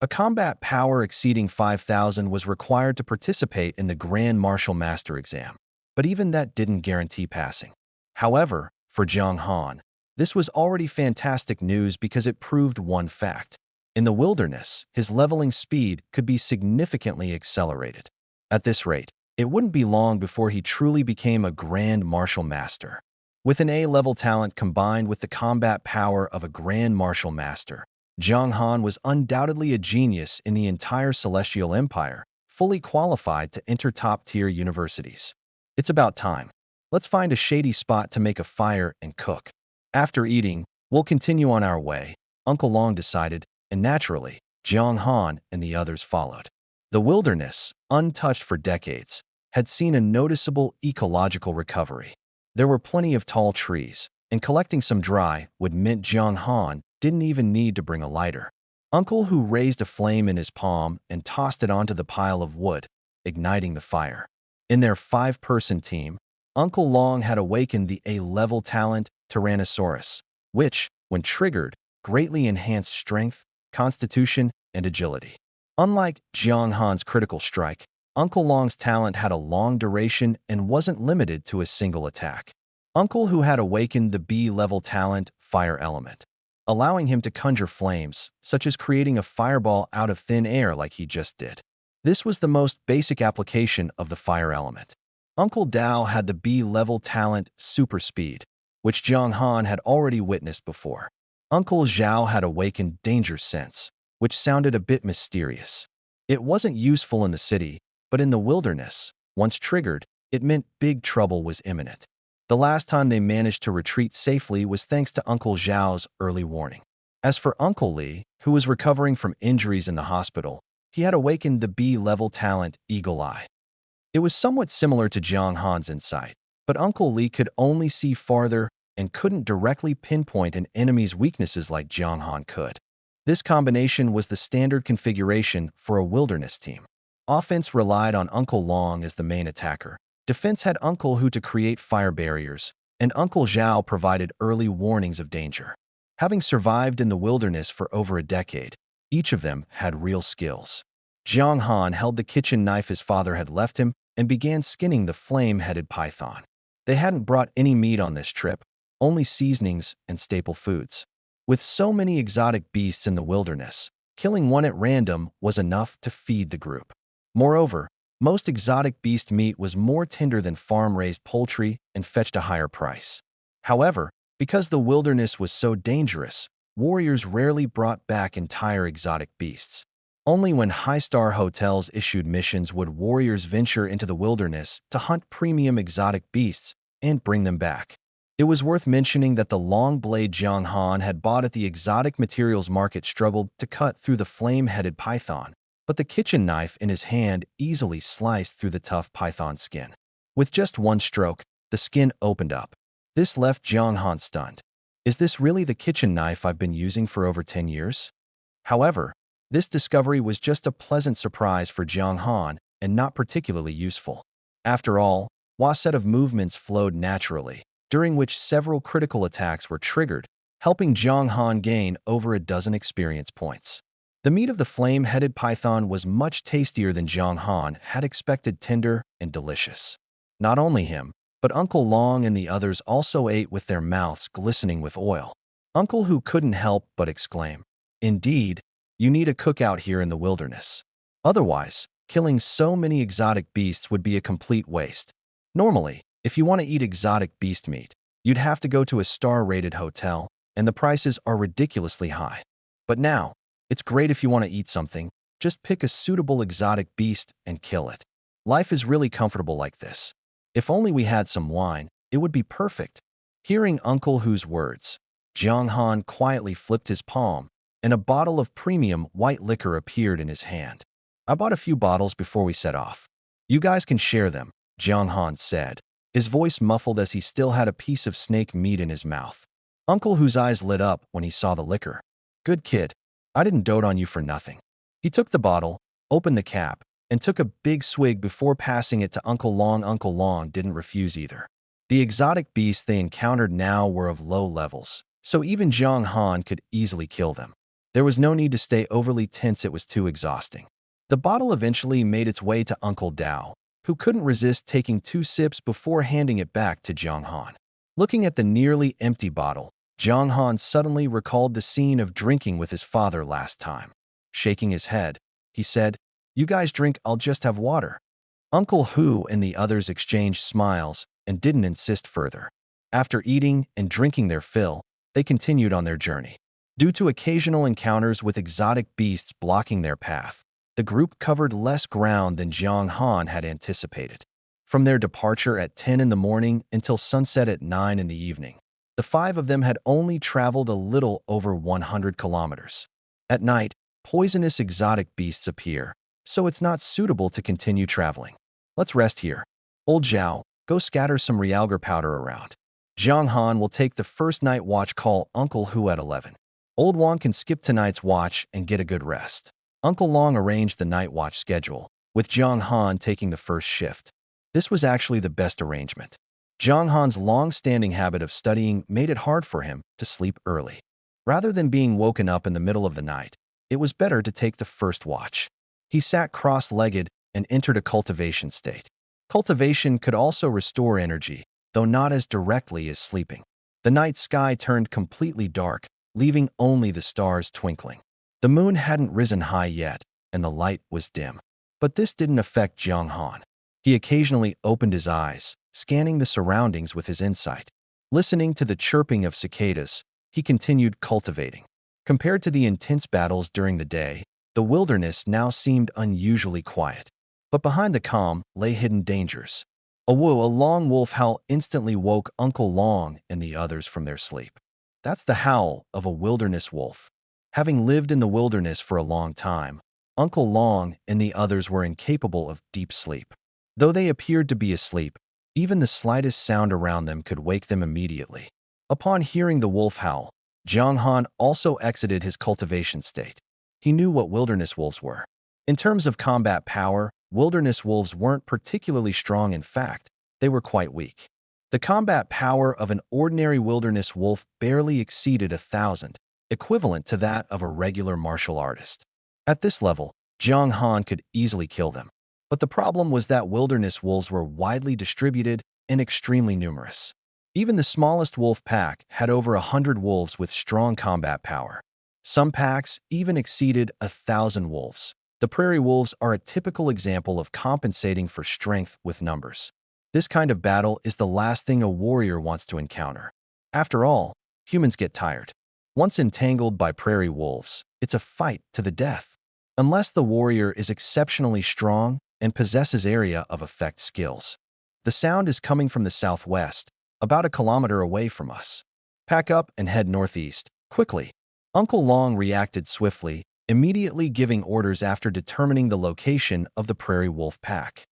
A combat power exceeding 5,000 was required to participate in the Grand Martial Master exam, but even that didn't guarantee passing. However, for Jiang Han, This was already fantastic news because it proved one fact. In the wilderness, his leveling speed could be significantly accelerated. At this rate, it wouldn't be long before he truly became a grand martial master. With an A-level talent combined with the combat power of a grand martial master, Jiang Han was undoubtedly a genius in the entire Celestial Empire, fully qualified to enter top-tier universities. It's about time. Let's find a shady spot to make a fire and cook. After eating, we'll continue on our way, Uncle Long decided, and naturally, Jiang Han and the others followed. The wilderness, untouched for decades, had seen a noticeable ecological recovery. There were plenty of tall trees, and collecting some dry wood meant Jiang Han didn't even need to bring a lighter. Uncle Hu raised a flame in his palm and tossed it onto the pile of wood, igniting the fire. In their 5-person team, Uncle Long had awakened the A-level talent Tyrannosaurus, which, when triggered, greatly enhanced strength, constitution, and agility. Unlike Jiang Han's critical strike, Uncle Long's talent had a long duration and wasn't limited to a single attack. Uncle Hu had awakened the B-level talent Fire Element, allowing him to conjure flames, such as creating a fireball out of thin air like he just did. This was the most basic application of the Fire Element. Uncle Dao had the B-level talent Super Speed, which Jiang Han had already witnessed before. Uncle Zhao had awakened Danger Sense, which sounded a bit mysterious. It wasn't useful in the city, but in the wilderness, once triggered, it meant big trouble was imminent. The last time they managed to retreat safely was thanks to Uncle Zhao's early warning. As for Uncle Li, who was recovering from injuries in the hospital, he had awakened the B-level talent Eagle Eye. It was somewhat similar to Jiang Han's insight, but Uncle Li could only see farther and couldn't directly pinpoint an enemy's weaknesses like Jiang Han could. This combination was the standard configuration for a wilderness team. Offense relied on Uncle Long as the main attacker. Defense had Uncle Hu to create fire barriers, and Uncle Zhao provided early warnings of danger. Having survived in the wilderness for over a decade, each of them had real skills. Jiang Han held the kitchen knife his father had left him and began skinning the flame-headed python. They hadn't brought any meat on this trip, only seasonings and staple foods. With so many exotic beasts in the wilderness, killing one at random was enough to feed the group. Moreover, most exotic beast meat was more tender than farm-raised poultry and fetched a higher price. However, because the wilderness was so dangerous, warriors rarely brought back entire exotic beasts. Only when high-star hotels issued missions would warriors venture into the wilderness to hunt premium exotic beasts and bring them back. It was worth mentioning that the long blade Jiang Han had bought at the exotic materials market struggled to cut through the flame-headed python, but the kitchen knife in his hand easily sliced through the tough python skin. With just one stroke, the skin opened up. This left Jiang Han stunned. Is this really the kitchen knife I've been using for over 10 years? However, this discovery was just a pleasant surprise for Jiang Han and not particularly useful. After all, Hua's set of movements flowed naturally, during which several critical attacks were triggered, helping Jiang Han gain over a dozen experience points. The meat of the flame-headed python was much tastier than Jiang Han had expected, tender and delicious. Not only him, but Uncle Long and the others also ate with their mouths glistening with oil. Uncle Hu couldn't help but exclaim, "Indeed, you need a cookout here in the wilderness. Otherwise, killing so many exotic beasts would be a complete waste. Normally, if you want to eat exotic beast meat, you'd have to go to a star-rated hotel, and the prices are ridiculously high. But now, it's great if you want to eat something, just pick a suitable exotic beast and kill it. Life is really comfortable like this. If only we had some wine, it would be perfect." Hearing Uncle Hu's words, Jiang Han quietly flipped his palm, and a bottle of premium white liquor appeared in his hand. "I bought a few bottles before we set off. You guys can share them," Jiang Han said, his voice muffled as he still had a piece of snake meat in his mouth. Uncle Hu's eyes lit up when he saw the liquor. "Good kid. I didn't dote on you for nothing." He took the bottle, opened the cap, and took a big swig before passing it to Uncle Long. Uncle Long didn't refuse either. The exotic beasts they encountered now were of low levels, so even Jiang Han could easily kill them. There was no need to stay overly tense, it was too exhausting. The bottle eventually made its way to Uncle Dao, who couldn't resist taking 2 sips before handing it back to Jiang Han. Looking at the nearly empty bottle, Jiang Han suddenly recalled the scene of drinking with his father last time. Shaking his head, he said, "You guys drink, I'll just have water." Uncle Hu and the others exchanged smiles and didn't insist further. After eating and drinking their fill, they continued on their journey. Due to occasional encounters with exotic beasts blocking their path, the group covered less ground than Jiang Han had anticipated. From their departure at 10 in the morning until sunset at 9 in the evening, the five of them had only traveled a little over 100 kilometers. At night, poisonous exotic beasts appear, so it's not suitable to continue traveling. Let's rest here. Old Zhao, go scatter some realgar powder around. Jiang Han will take the first night watch, call Uncle Hu at 11. Old Wang can skip tonight's watch and get a good rest. Uncle Long arranged the night watch schedule, with Jiang Han taking the first shift. This was actually the best arrangement. Jiang Han's long-standing habit of studying made it hard for him to sleep early. Rather than being woken up in the middle of the night, it was better to take the first watch. He sat cross-legged and entered a cultivation state. Cultivation could also restore energy, though not as directly as sleeping. The night sky turned completely dark, leaving only the stars twinkling. The moon hadn't risen high yet, and the light was dim. But this didn't affect Jiang Han. He occasionally opened his eyes, scanning the surroundings with his insight. Listening to the chirping of cicadas, he continued cultivating. Compared to the intense battles during the day, the wilderness now seemed unusually quiet. But behind the calm lay hidden dangers. A long wolf howl instantly woke Uncle Long and the others from their sleep. That's the howl of a wilderness wolf. Having lived in the wilderness for a long time, Uncle Long and the others were incapable of deep sleep. Though they appeared to be asleep, even the slightest sound around them could wake them immediately. Upon hearing the wolf howl, Jiang Han also exited his cultivation state. He knew what wilderness wolves were. In terms of combat power, wilderness wolves weren't particularly strong. In fact, they were quite weak. The combat power of an ordinary wilderness wolf barely exceeded 1,000, equivalent to that of a regular martial artist. At this level, Jiang Han could easily kill them. But the problem was that wilderness wolves were widely distributed and extremely numerous. Even the smallest wolf pack had over 100 wolves with strong combat power. Some packs even exceeded 1,000 wolves. The prairie wolves are a typical example of compensating for strength with numbers. This kind of battle is the last thing a warrior wants to encounter. After all, humans get tired. Once entangled by prairie wolves, it's a fight to the death. Unless the warrior is exceptionally strong and possesses area of effect skills. The sound is coming from the southwest, about a kilometer away from us. Pack up and head northeast, quickly. Uncle Long reacted swiftly, immediately giving orders after determining the location of the prairie wolf pack.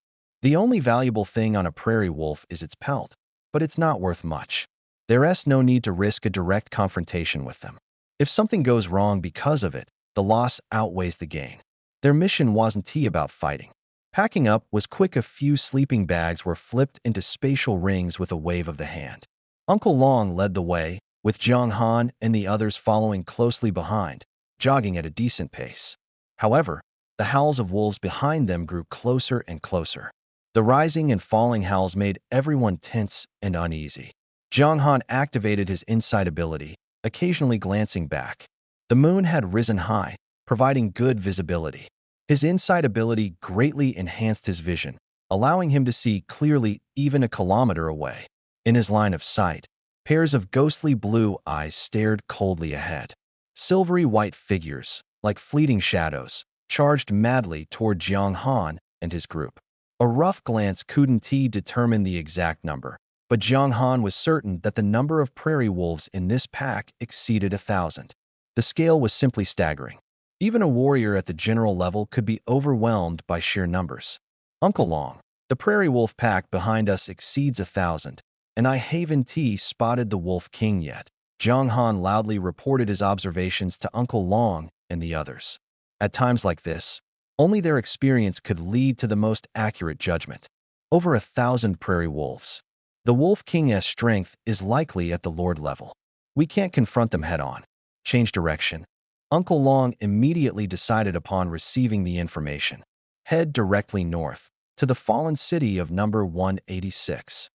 The only valuable thing on a prairie wolf is its pelt, but it's not worth much. There's no need to risk a direct confrontation with them. If something goes wrong because of it, the loss outweighs the gain. Their mission wasn't about fighting. Packing up was quick. A few sleeping bags were flipped into spatial rings with a wave of the hand. Uncle Long led the way, with Jiang Han and the others following closely behind, jogging at a decent pace. However, the howls of wolves behind them grew closer and closer. The rising and falling howls made everyone tense and uneasy. Jiang Han activated his insight ability, occasionally glancing back. The moon had risen high, providing good visibility. His insight ability greatly enhanced his vision, allowing him to see clearly even a kilometer away. In his line of sight, pairs of ghostly blue eyes stared coldly ahead. Silvery white figures, like fleeting shadows, charged madly toward Jiang Han and his group. A rough glance couldn't determine the exact number, but Jiang Han was certain that the number of prairie wolves in this pack exceeded 1,000. The scale was simply staggering. Even a warrior at the general level could be overwhelmed by sheer numbers. Uncle Long, the prairie wolf pack behind us exceeds 1,000, and I haven't spotted the wolf king yet. Jiang Han loudly reported his observations to Uncle Long and the others. At times like this, only their experience could lead to the most accurate judgment. Over 1,000 prairie wolves. The Wolf King's strength is likely at the Lord level. We can't confront them head-on. Change direction. Uncle Long immediately decided upon receiving the information. Head directly north, to the fallen city of number 186.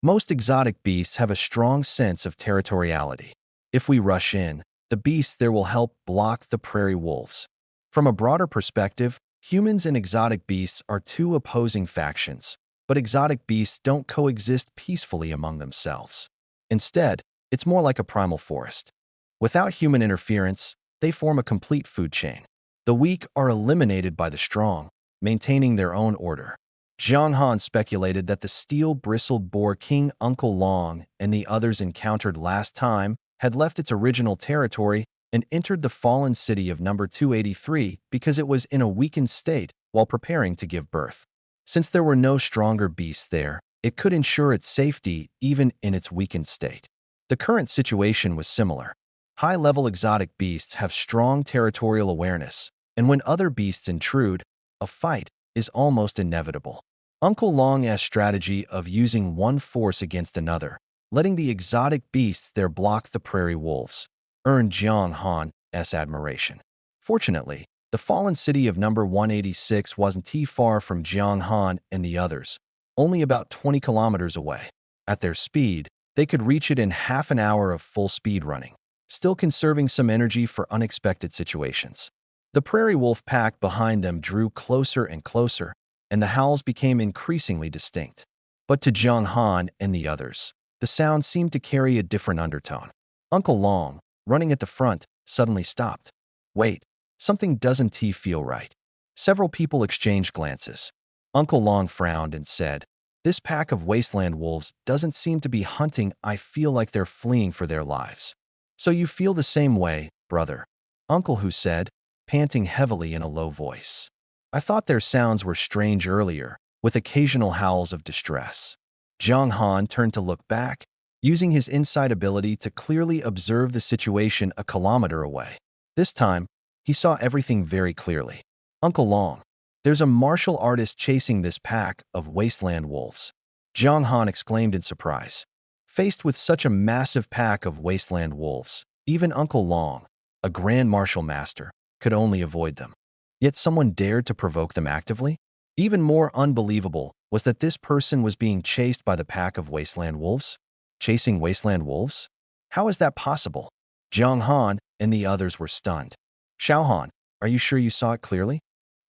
Most exotic beasts have a strong sense of territoriality. If we rush in, the beasts there will help block the prairie wolves. From a broader perspective, humans and exotic beasts are two opposing factions, but exotic beasts don't coexist peacefully among themselves. Instead, it's more like a primal forest. Without human interference, they form a complete food chain. The weak are eliminated by the strong, maintaining their own order. Jiang Han speculated that the steel-bristled boar King Uncle Long and the others encountered last time had left its original territory and entered the fallen city of number 283 because it was in a weakened state while preparing to give birth. Since there were no stronger beasts there, it could ensure its safety even in its weakened state. The current situation was similar. High-level exotic beasts have strong territorial awareness, and when other beasts intrude, a fight is almost inevitable. Uncle Long's strategy of using one force against another, letting the exotic beasts there block the prairie wolves, earned Jiang Han's admiration. Fortunately, the fallen city of number 186 wasn't too far from Jiang Han and the others, only about 20 kilometers away. At their speed, they could reach it in half an hour of full speed running, still conserving some energy for unexpected situations. The prairie wolf pack behind them drew closer and closer, and the howls became increasingly distinct. But to Jiang Han and the others, the sound seemed to carry a different undertone. Uncle Long, running at the front, suddenly stopped. Wait, something doesn't feel right. Several people exchanged glances. Uncle Long frowned and said, "This pack of wasteland wolves doesn't seem to be hunting. I feel like they're fleeing for their lives." "So you feel the same way, brother?" Uncle Hu said, panting heavily in a low voice. "I thought their sounds were strange earlier, with occasional howls of distress." Jiang Han turned to look back, using his insight ability to clearly observe the situation a kilometer away. This time, he saw everything very clearly. "Uncle Long, there's a martial artist chasing this pack of wasteland wolves." Jiang Han exclaimed in surprise. Faced with such a massive pack of wasteland wolves, even Uncle Long, a grand martial master, could only avoid them. Yet someone dared to provoke them actively? Even more unbelievable was that this person was being chased by the pack of wasteland wolves? Chasing wasteland wolves? How is that possible? Jiang Han and the others were stunned. "Xiao Han, are you sure you saw it clearly?"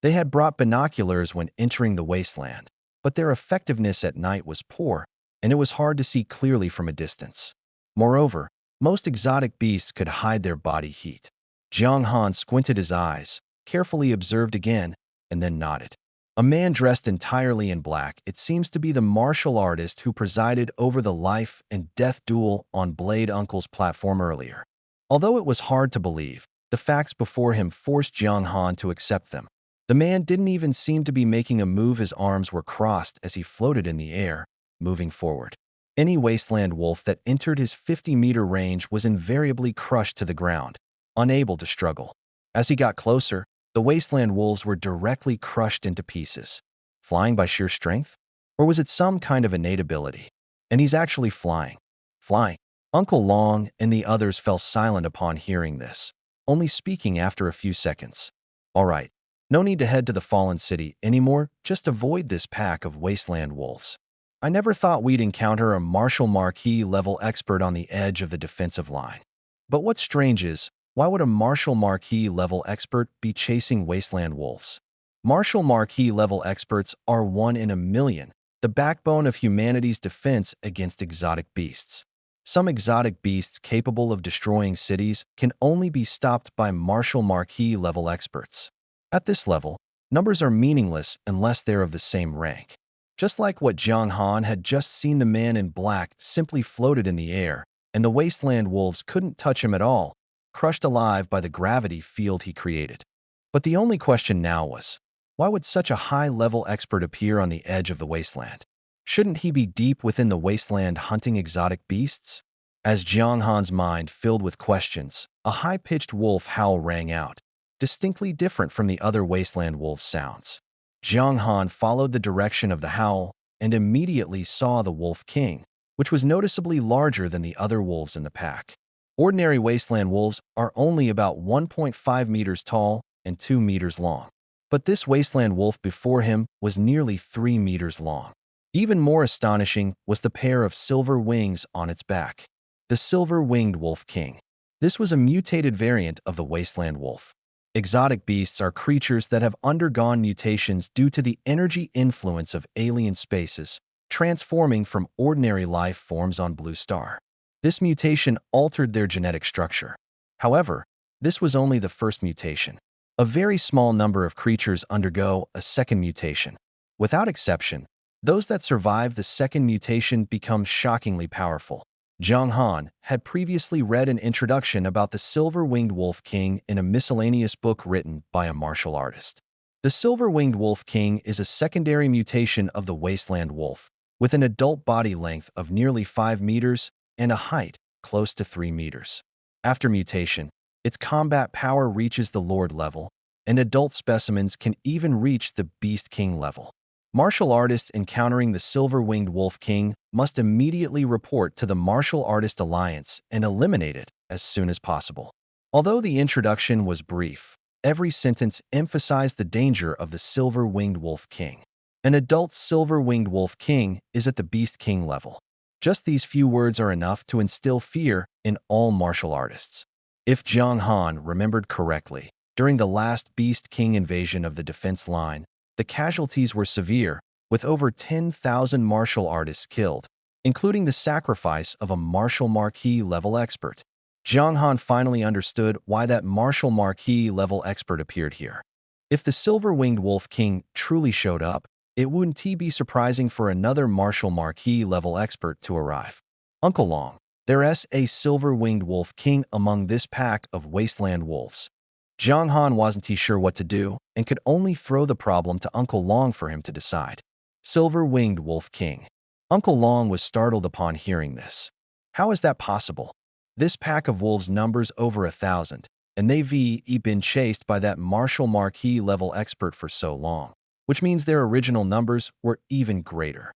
They had brought binoculars when entering the wasteland, but their effectiveness at night was poor, and it was hard to see clearly from a distance. Moreover, most exotic beasts could hide their body heat. Jiang Han squinted his eyes, carefully observed again, and then nodded. A man dressed entirely in black, it seems to be the martial artist who presided over the life and death duel on Blade Uncle's platform earlier. Although it was hard to believe, the facts before him forced Jiang Han to accept them. The man didn't even seem to be making a move. His arms were crossed as he floated in the air, moving forward. Any wasteland wolf that entered his 50-meter range was invariably crushed to the ground, unable to struggle. As he got closer, the wasteland wolves were directly crushed into pieces. Flying by sheer strength? Or was it some kind of innate ability? And he's actually flying. Flying. Uncle Long and the others fell silent upon hearing this, only speaking after a few seconds. "All right, no need to head to the fallen city anymore, just avoid this pack of wasteland wolves." I never thought we'd encounter a Martial Marquis-level expert on the edge of the defensive line. But what's strange is, why would a Martial Marquis-level expert be chasing wasteland wolves? Martial Marquis-level experts are 1 in a million, the backbone of humanity's defense against exotic beasts. Some exotic beasts capable of destroying cities can only be stopped by Martial Marquis-level experts. At this level, numbers are meaningless unless they're of the same rank. Just like what Jiang Han had just seen, the man in black simply floated in the air, and the wasteland wolves couldn't touch him at all, crushed alive by the gravity field he created. But the only question now was, why would such a high-level expert appear on the edge of the wasteland? Shouldn't he be deep within the wasteland hunting exotic beasts? As Jiang Han's mind filled with questions, a high-pitched wolf howl rang out, distinctly different from the other wasteland wolf sounds. Jiang Han followed the direction of the howl and immediately saw the Wolf King, which was noticeably larger than the other wolves in the pack. Ordinary wasteland wolves are only about 1.5 meters tall and 2 meters long. But this wasteland wolf before him was nearly 3 meters long. Even more astonishing was the pair of silver wings on its back. The silver-winged Wolf King. This was a mutated variant of the wasteland wolf. Exotic beasts are creatures that have undergone mutations due to the energy influence of alien spaces, transforming from ordinary life forms on Blue Star. This mutation altered their genetic structure. However, this was only the first mutation. A very small number of creatures undergo a second mutation. Without exception, those that survive the second mutation become shockingly powerful. Jiang Han had previously read an introduction about the Silver-Winged Wolf King in a miscellaneous book written by a martial artist. The Silver-Winged Wolf King is a secondary mutation of the Wasteland Wolf, with an adult body length of nearly 5 meters and a height close to 3 meters. After mutation, its combat power reaches the Lord level, and adult specimens can even reach the Beast King level. Martial artists encountering the Silver-Winged Wolf King must immediately report to the Martial Artist Alliance and eliminate it as soon as possible. Although the introduction was brief, every sentence emphasized the danger of the Silver-Winged Wolf King. An adult Silver-Winged Wolf King is at the Beast King level. Just these few words are enough to instill fear in all martial artists. If Jiang Han remembered correctly, during the last Beast King invasion of the defense line, the casualties were severe, with over 10,000 martial artists killed, including the sacrifice of a martial marquis level expert. Jiang Han finally understood why that martial marquis level expert appeared here. If the Silver-Winged Wolf King truly showed up, it wouldn't be surprising for another martial marquis level expert to arrive. Uncle Long, there's a Silver-Winged Wolf King among this pack of wasteland wolves. Jiang Han wasn't sure what to do and could only throw the problem to Uncle Long for him to decide. Silver-Winged Wolf King. Uncle Long was startled upon hearing this. How is that possible? This pack of wolves numbers over 1,000, and they've been chased by that martial marquis level expert for so long, which means their original numbers were even greater.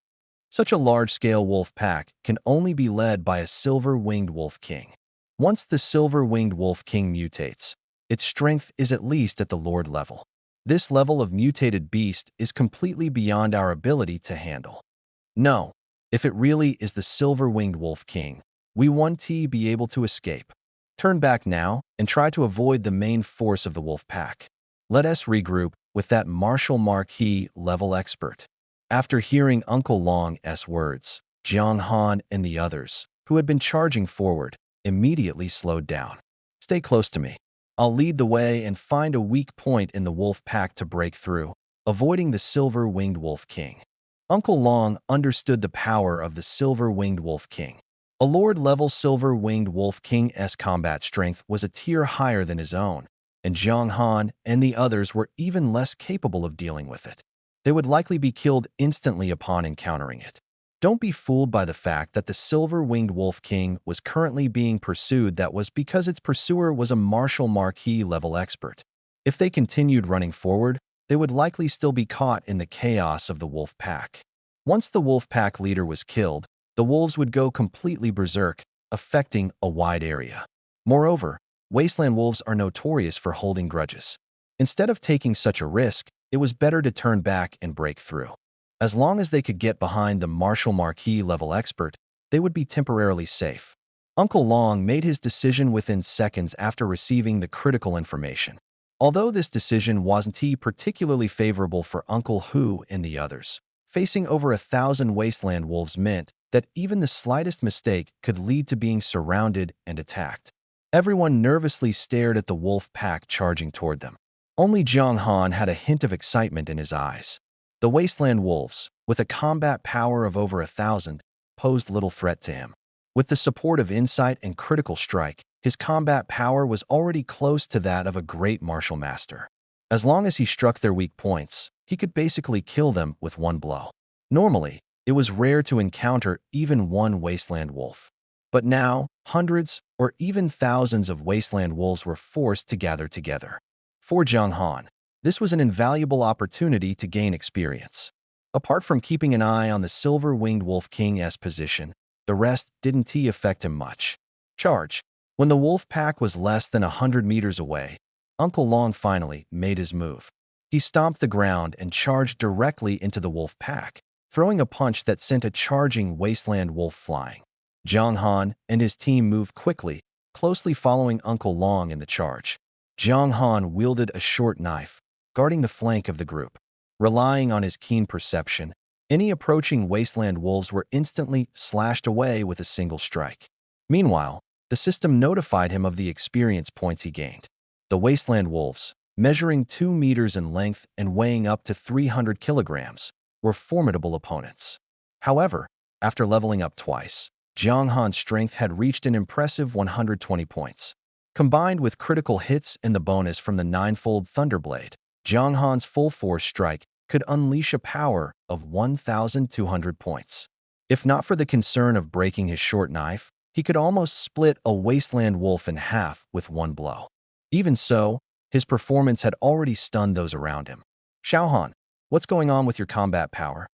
Such a large-scale wolf pack can only be led by a Silver-Winged Wolf King. Once the Silver-Winged Wolf King mutates, its strength is at least at the Lord level. This level of mutated beast is completely beyond our ability to handle. No, if it really is the Silver-Winged Wolf King, we won't be able to escape. Turn back now and try to avoid the main force of the wolf pack. Let us regroup with that martial marquis level expert. After hearing Uncle Long's words, Jiang Han and the others, who had been charging forward, immediately slowed down. Stay close to me. I'll lead the way and find a weak point in the wolf pack to break through, avoiding the Silver-Winged Wolf King. Uncle Long understood the power of the Silver-Winged Wolf King. A Lord-level Silver-Winged Wolf King's combat strength was a tier higher than his own, and Jiang Han and the others were even less capable of dealing with it. They would likely be killed instantly upon encountering it. Don't be fooled by the fact that the Silver-Winged Wolf King was currently being pursued. That was because its pursuer was a martial marquis level expert. If they continued running forward, they would likely still be caught in the chaos of the wolf pack. Once the wolf pack leader was killed, the wolves would go completely berserk, affecting a wide area. Moreover, wasteland wolves are notorious for holding grudges. Instead of taking such a risk, it was better to turn back and break through. As long as they could get behind the martial marquis level expert, they would be temporarily safe. Uncle Long made his decision within seconds after receiving the critical information. Although this decision wasn't particularly favorable for Uncle Hu and the others, facing over 1,000 wasteland wolves meant that even the slightest mistake could lead to being surrounded and attacked. Everyone nervously stared at the wolf pack charging toward them. Only Jiang Han had a hint of excitement in his eyes. The wasteland wolves, with a combat power of over 1,000, posed little threat to him. With the support of insight and critical strike, his combat power was already close to that of a great martial master. As long as he struck their weak points, he could basically kill them with one blow. Normally, it was rare to encounter even one wasteland wolf. But now, hundreds or even thousands of wasteland wolves were forced to gather together. For Jiang Han, this was an invaluable opportunity to gain experience. Apart from keeping an eye on the Silver-Winged Wolf King's position, the rest didn't affect him much. Charge. When the wolf pack was less than 100 meters away, Uncle Long finally made his move. He stomped the ground and charged directly into the wolf pack, throwing a punch that sent a charging wasteland wolf flying. Jiang Han and his team moved quickly, closely following Uncle Long in the charge. Jiang Han wielded a short knife, guarding the flank of the group. Relying on his keen perception, any approaching wasteland wolves were instantly slashed away with a single strike. Meanwhile, the system notified him of the experience points he gained. The wasteland wolves, measuring 2 meters in length and weighing up to 300 kilograms, were formidable opponents. However, after leveling up twice, Jiang Han's strength had reached an impressive 120 points. Combined with critical hits and the bonus from the ninefold Thunderblade, Jiang Han's full-force strike could unleash a power of 1,200 points. If not for the concern of breaking his short knife, he could almost split a wasteland wolf in half with one blow. Even so, his performance had already stunned those around him. Xiaohan, what's going on with your combat power?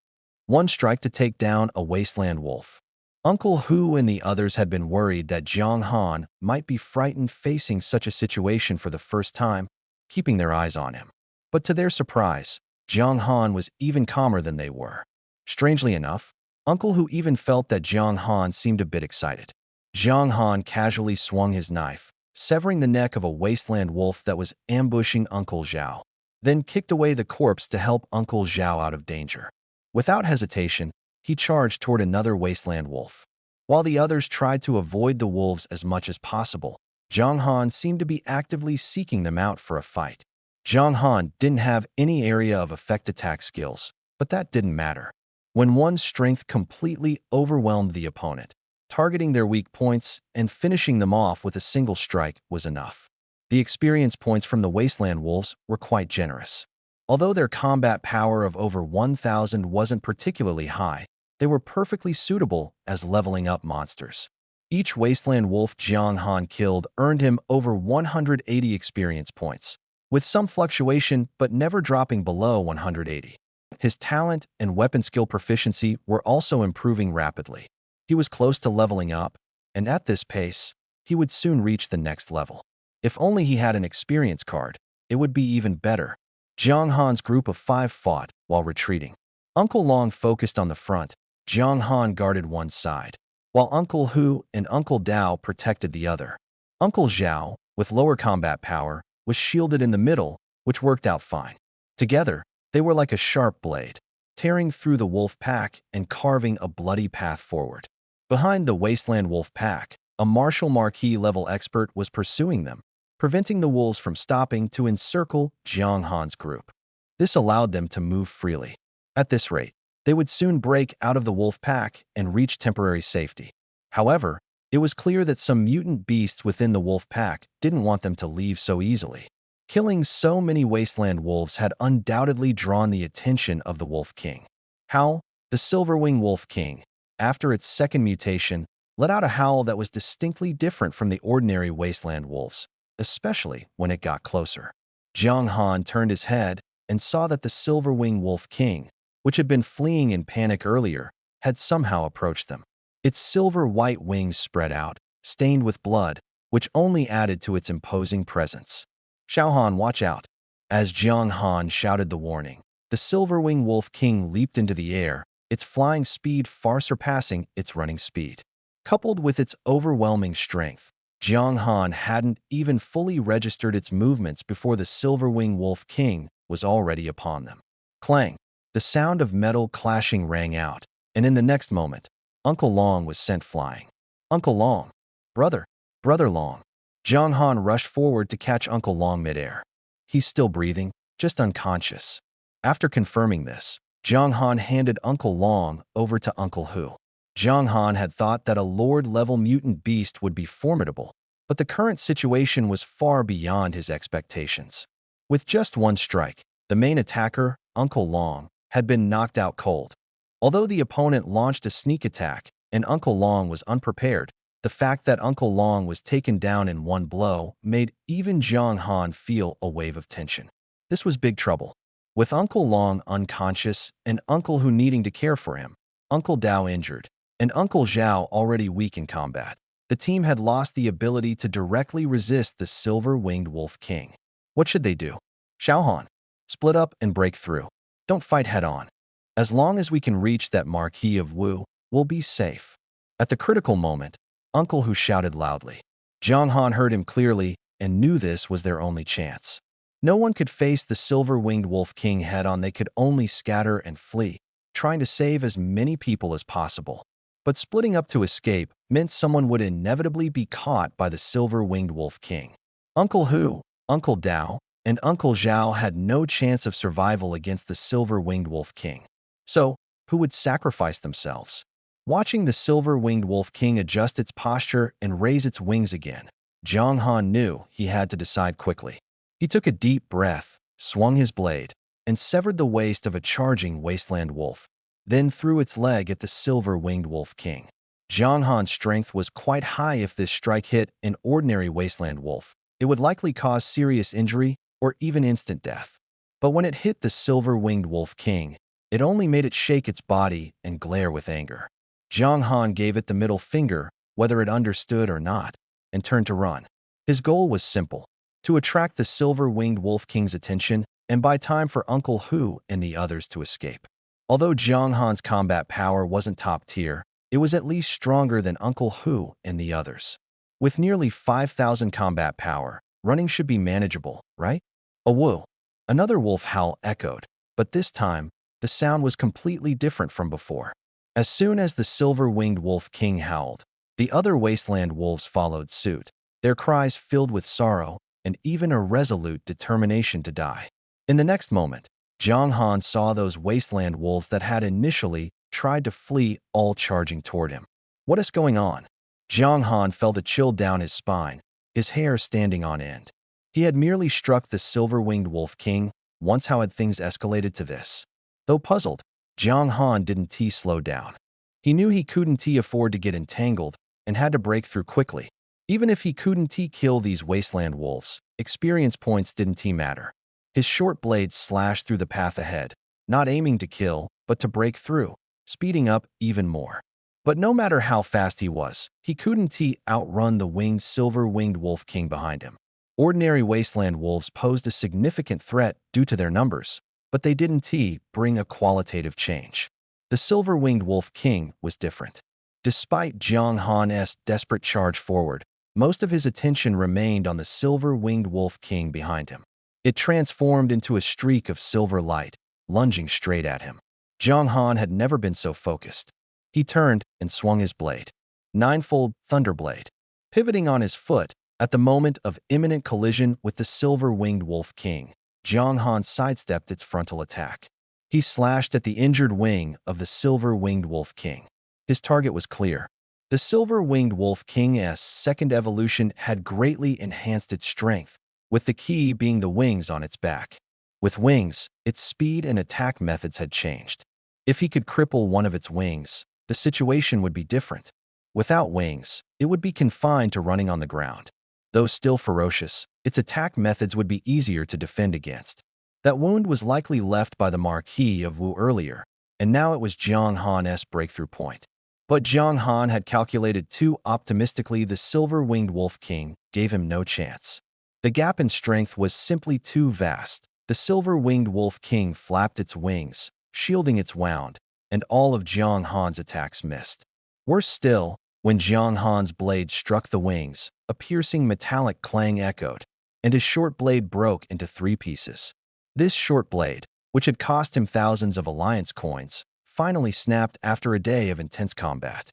One strike to take down a wasteland wolf. Uncle Hu and the others had been worried that Jiang Han might be frightened facing such a situation for the first time, keeping their eyes on him. But to their surprise, Jiang Han was even calmer than they were. Strangely enough, Uncle Hu even felt that Jiang Han seemed a bit excited. Jiang Han casually swung his knife, severing the neck of a wasteland wolf that was ambushing Uncle Zhao, then kicked away the corpse to help Uncle Zhao out of danger. Without hesitation, he charged toward another wasteland wolf. While the others tried to avoid the wolves as much as possible, Jiang Han seemed to be actively seeking them out for a fight. Jiang Han didn't have any area of effect attack skills, but that didn't matter. When one's strength completely overwhelmed the opponent, targeting their weak points and finishing them off with a single strike was enough. The experience points from the wasteland wolves were quite generous. Although their combat power of over 1,000 wasn't particularly high, they were perfectly suitable as leveling up monsters. Each wasteland wolf Jiang Han killed earned him over 180 experience points, with some fluctuation but never dropping below 180. His talent and weapon skill proficiency were also improving rapidly. He was close to leveling up, and at this pace, he would soon reach the next level. If only he had an experience card, it would be even better. Jiang Han's group of 5 fought while retreating. Uncle Long focused on the front. Jiang Han guarded one side, while Uncle Hu and Uncle Dao protected the other. Uncle Zhao, with lower combat power, was shielded in the middle, which worked out fine. Together, they were like a sharp blade, tearing through the wolf pack and carving a bloody path forward. Behind the wasteland wolf pack, a martial marquis level expert was pursuing them, preventing the wolves from stopping to encircle Jiang Han's group. This allowed them to move freely. At this rate, they would soon break out of the wolf pack and reach temporary safety. However, it was clear that some mutant beasts within the wolf pack didn't want them to leave so easily. Killing so many wasteland wolves had undoubtedly drawn the attention of the Wolf King. Howl, the Silverwing Wolf King, after its second mutation, let out a howl that was distinctly different from the ordinary wasteland wolves, especially when it got closer. Jiang Han turned his head and saw that the Silverwing Wolf King, which had been fleeing in panic earlier, had somehow approached them. Its silver-white wings spread out, stained with blood, which only added to its imposing presence. Xiaohan, watch out. As Jiang Han shouted the warning, the Silverwing Wolf King leaped into the air, its flying speed far surpassing its running speed. Coupled with its overwhelming strength, Jiang Han hadn't even fully registered its movements before the Silverwing Wolf King was already upon them. Clang! The sound of metal clashing rang out, and in the next moment, Uncle Long was sent flying. Uncle Long! Brother! Brother Long! Jiang Han rushed forward to catch Uncle Long midair. He's still breathing, just unconscious. After confirming this, Jiang Han handed Uncle Long over to Uncle Hu. Jiang Han had thought that a Lord-level mutant beast would be formidable, but the current situation was far beyond his expectations. With just one strike, the main attacker, Uncle Long, had been knocked out cold. Although the opponent launched a sneak attack and Uncle Long was unprepared, the fact that Uncle Long was taken down in one blow made even Jiang Han feel a wave of tension. This was big trouble. With Uncle Long unconscious and Uncle Hu needing to care for him, Uncle Dao injured, and Uncle Zhao already weak in combat, the team had lost the ability to directly resist the Silver-Winged Wolf King. What should they do? Xiaohan, split up and break through. Don't fight head-on. As long as we can reach that Marquis of Wu, we'll be safe. At the critical moment, Uncle Hu shouted loudly. Jiang Han heard him clearly and knew this was their only chance. No one could face the silver-winged Wolf King head-on. They could only scatter and flee, trying to save as many people as possible. But splitting up to escape meant someone would inevitably be caught by the silver-winged Wolf King. Uncle Hu, Uncle Dao, and Uncle Zhao had no chance of survival against the silver-winged Wolf King. So, who would sacrifice themselves? Watching the silver-winged Wolf King adjust its posture and raise its wings again, Jiang Han knew he had to decide quickly. He took a deep breath, swung his blade, and severed the waist of a charging wasteland wolf, then threw its leg at the silver-winged Wolf King. Jiang Han's strength was quite high. If this strike hit an ordinary wasteland wolf, it would likely cause serious injury or even instant death. But when it hit the silver-winged Wolf King, it only made it shake its body and glare with anger. Jiang Han gave it the middle finger, whether it understood or not, and turned to run. His goal was simple: to attract the silver-winged Wolf King's attention and buy time for Uncle Hu and the others to escape. Although Jiang Han's combat power wasn't top tier, it was at least stronger than Uncle Hu and the others. With nearly 5,000 combat power, running should be manageable, right? A woo! Another wolf howl echoed, but this time, the sound was completely different from before. As soon as the silver-winged Wolf King howled, the other wasteland wolves followed suit, their cries filled with sorrow and even a resolute determination to die. In the next moment, Jiang Han saw those wasteland wolves that had initially tried to flee all charging toward him. What is going on? Jiang Han felt a chill down his spine, his hair standing on end. He had merely struck the silver-winged Wolf King once. How had things escalated to this? Though puzzled, Jiang Han didn't slow down. He knew he couldn't afford to get entangled and had to break through quickly. Even if he couldn't kill these wasteland wolves, experience points didn't matter. His short blade slashed through the path ahead, not aiming to kill, but to break through, speeding up even more. But no matter how fast he was, he couldn't outrun the winged silver-winged Wolf King behind him. Ordinary wasteland wolves posed a significant threat due to their numbers, but they didn't bring a qualitative change. The silver-winged Wolf King was different. Despite Jiang Han's desperate charge forward, most of his attention remained on the silver-winged Wolf King behind him. It transformed into a streak of silver light, lunging straight at him. Jiang Han had never been so focused. He turned and swung his blade, Ninefold Thunderblade, pivoting on his foot. At the moment of imminent collision with the silver-winged Wolf King, Jiang Han sidestepped its frontal attack. He slashed at the injured wing of the silver-winged Wolf King. His target was clear. The silver-winged Wolf King's second evolution had greatly enhanced its strength, with the key being the wings on its back. With wings, its speed and attack methods had changed. If he could cripple one of its wings, the situation would be different. Without wings, it would be confined to running on the ground. Though still ferocious, its attack methods would be easier to defend against. That wound was likely left by the Marquis of Wu earlier, and now it was Jiang Han's breakthrough point. But Jiang Han had calculated too optimistically. The silver-winged Wolf King gave him no chance. The gap in strength was simply too vast. The silver-winged Wolf King flapped its wings, shielding its wound, and all of Jiang Han's attacks missed. Worse still, when Jiang Han's blade struck the wings, a piercing metallic clang echoed, and his short blade broke into 3 pieces. This short blade, which had cost him thousands of alliance coins, finally snapped after a day of intense combat.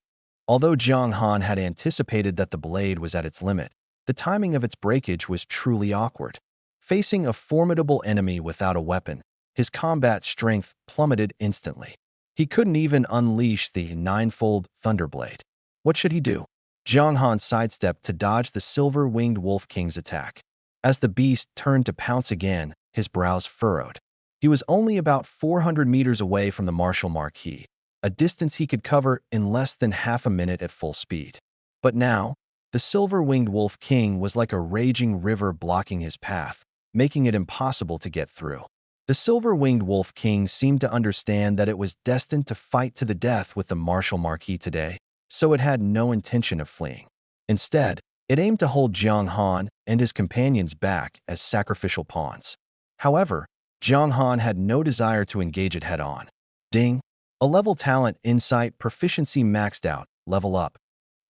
Although Jiang Han had anticipated that the blade was at its limit, the timing of its breakage was truly awkward. Facing a formidable enemy without a weapon, his combat strength plummeted instantly. He couldn't even unleash the Ninefold Thunderblade. What should he do? Jiang Han sidestepped to dodge the silver-winged Wolf King's attack. As the beast turned to pounce again, his brows furrowed. He was only about 400 meters away from the Martial Marquis, a distance he could cover in less than half a minute at full speed. But now, the silver-winged Wolf King was like a raging river blocking his path, making it impossible to get through. The silver-winged Wolf King seemed to understand that it was destined to fight to the death with the Martial Marquis today, so it had no intention of fleeing. Instead, it aimed to hold Jiang Han and his companions back as sacrificial pawns. However, Jiang Han had no desire to engage it head-on. Ding! A level talent insight proficiency maxed out, level up.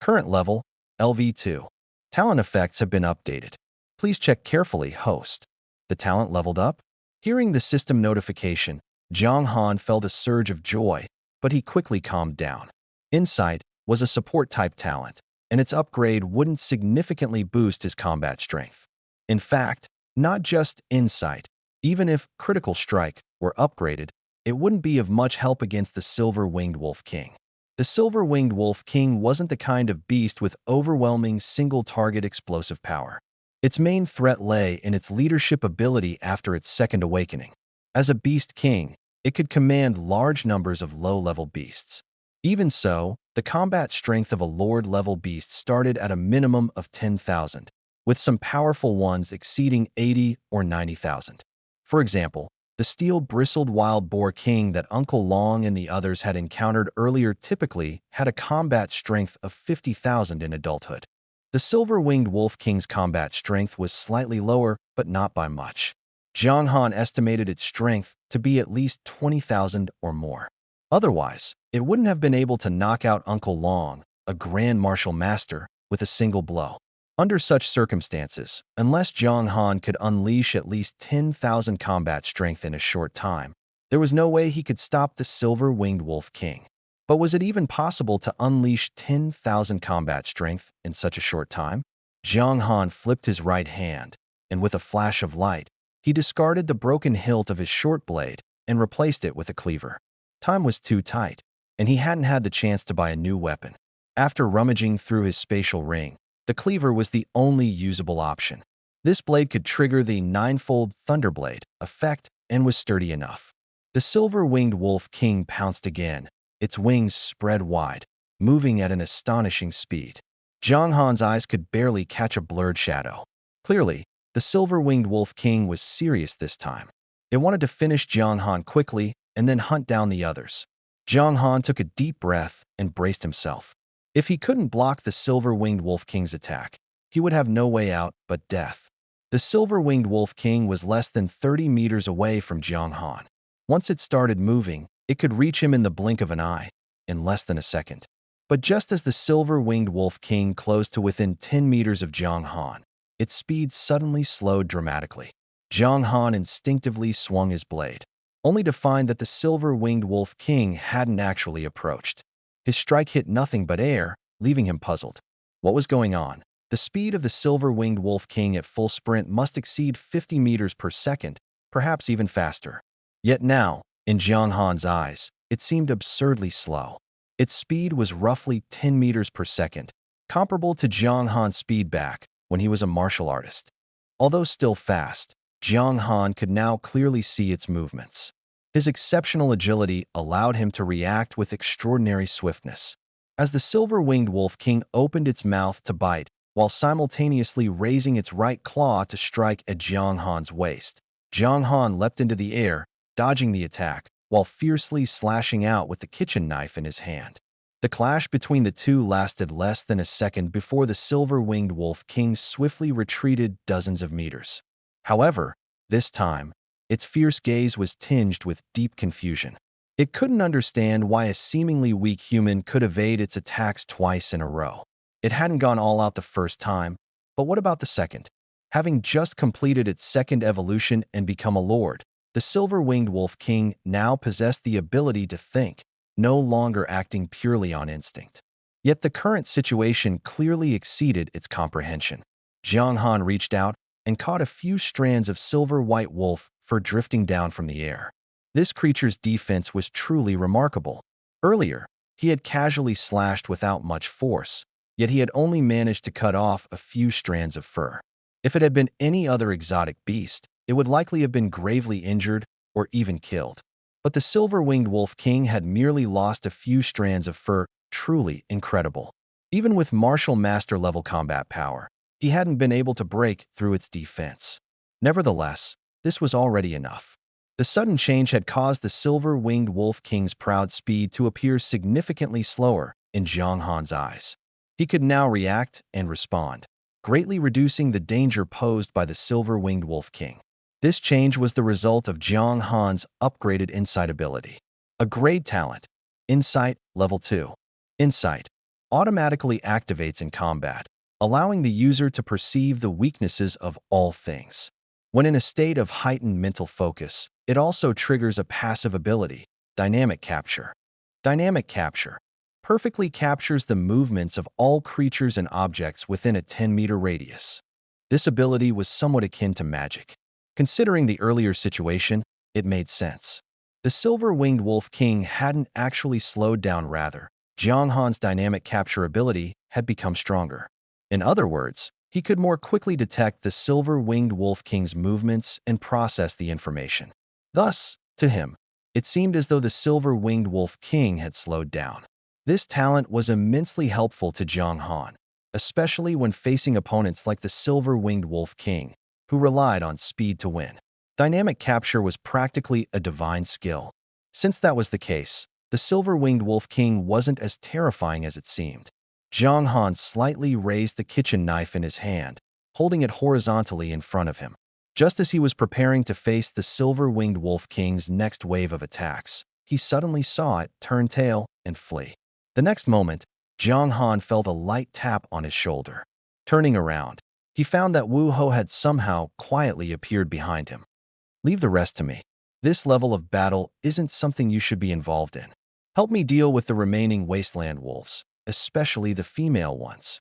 Current level, LV2. Talent effects have been updated. Please check carefully, host. The talent leveled up? Hearing the system notification, Jiang Han felt a surge of joy, but he quickly calmed down. Insight was a support-type talent, and its upgrade wouldn't significantly boost his combat strength. In fact, not just Insight, even if Critical Strike were upgraded, it wouldn't be of much help against the Silver-Winged Wolf King. The Silver-Winged Wolf King wasn't the kind of beast with overwhelming single-target explosive power. Its main threat lay in its leadership ability after its second awakening. As a Beast King, it could command large numbers of low-level beasts. Even so, the combat strength of a Lord-level beast started at a minimum of 10,000, with some powerful ones exceeding 80 or 90,000. For example, the steel-bristled wild boar king that Uncle Long and the others had encountered earlier typically had a combat strength of 50,000 in adulthood. The silver-winged wolf king's combat strength was slightly lower, but not by much. Jiang Han estimated its strength to be at least 20,000 or more. Otherwise, it wouldn't have been able to knock out Uncle Long, a grand martial master, with a single blow. Under such circumstances, unless Jiang Han could unleash at least 10,000 combat strength in a short time, there was no way he could stop the silver-winged wolf king. But was it even possible to unleash 10,000 combat strength in such a short time? Jiang Han flipped his right hand, and with a flash of light, he discarded the broken hilt of his short blade and replaced it with a cleaver. Time was too tight, and he hadn't had the chance to buy a new weapon. After rummaging through his spatial ring, the cleaver was the only usable option. This blade could trigger the ninefold Thunderblade effect and was sturdy enough. The silver-winged wolf king pounced again, its wings spread wide, moving at an astonishing speed. Jiang Han's eyes could barely catch a blurred shadow. Clearly, the silver-winged wolf king was serious this time. It wanted to finish Jiang Han quickly and then hunt down the others. Jiang Han took a deep breath and braced himself. If he couldn't block the silver-winged wolf king's attack, he would have no way out but death. The silver-winged wolf king was less than 30 meters away from Jiang Han. Once it started moving, it could reach him in the blink of an eye, in less than a second. But just as the silver-winged wolf king closed to within 10 meters of Jiang Han, its speed suddenly slowed dramatically. Jiang Han instinctively swung his blade, only to find that the silver-winged wolf king hadn't actually approached. His strike hit nothing but air, leaving him puzzled. What was going on? The speed of the silver-winged wolf king at full sprint must exceed 50 meters per second, perhaps even faster. Yet now, in Jiang Han's eyes, it seemed absurdly slow. Its speed was roughly 10 meters per second, comparable to Jiang Han's speed back when he was a martial artist. Although still fast, Jiang Han could now clearly see its movements. His exceptional agility allowed him to react with extraordinary swiftness. As the silver-winged wolf king opened its mouth to bite, while simultaneously raising its right claw to strike at Jiang Han's waist, Jiang Han leapt into the air, dodging the attack, while fiercely slashing out with the kitchen knife in his hand. The clash between the two lasted less than a second before the silver-winged wolf king swiftly retreated dozens of meters. However, this time, its fierce gaze was tinged with deep confusion. It couldn't understand why a seemingly weak human could evade its attacks twice in a row. It hadn't gone all out the first time, but what about the second? Having just completed its second evolution and become a lord, the silver-winged wolf king now possessed the ability to think, no longer acting purely on instinct. Yet the current situation clearly exceeded its comprehension. Jiang Han reached out and caught a few strands of silver-white wolf fur drifting down from the air. This creature's defense was truly remarkable. Earlier, he had casually slashed without much force, yet he had only managed to cut off a few strands of fur. If it had been any other exotic beast, it would likely have been gravely injured or even killed. But the silver-winged wolf king had merely lost a few strands of fur, truly incredible. Even with martial master-level combat power, he hadn't been able to break through its defense. Nevertheless, this was already enough. The sudden change had caused the silver-winged wolf king's proud speed to appear significantly slower in Jiang Han's eyes. He could now react and respond, greatly reducing the danger posed by the silver-winged wolf king. This change was the result of Jiang Han's upgraded insight ability. A grade talent, Insight Level 2. Insight automatically activates in combat, allowing the user to perceive the weaknesses of all things. When in a state of heightened mental focus, it also triggers a passive ability, Dynamic Capture. Dynamic Capture perfectly captures the movements of all creatures and objects within a 10-meter radius. This ability was somewhat akin to magic. Considering the earlier situation, it made sense. The silver-winged wolf king hadn't actually slowed down, rather, Jiang Han's dynamic capture ability had become stronger. In other words, he could more quickly detect the silver-winged wolf king's movements and process the information. Thus, to him, it seemed as though the silver-winged wolf king had slowed down. This talent was immensely helpful to Jiang Han, especially when facing opponents like the silver-winged wolf king, who relied on speed to win. Dynamic capture was practically a divine skill. Since that was the case, the silver-winged wolf king wasn't as terrifying as it seemed. Jiang Han slightly raised the kitchen knife in his hand, holding it horizontally in front of him. Just as he was preparing to face the silver-winged wolf king's next wave of attacks, he suddenly saw it turn tail and flee. The next moment, Jiang Han felt a light tap on his shoulder. Turning around, he found that Wu Ho had somehow quietly appeared behind him. "Leave the rest to me. This level of battle isn't something you should be involved in. Help me deal with the remaining wasteland wolves, especially the female ones."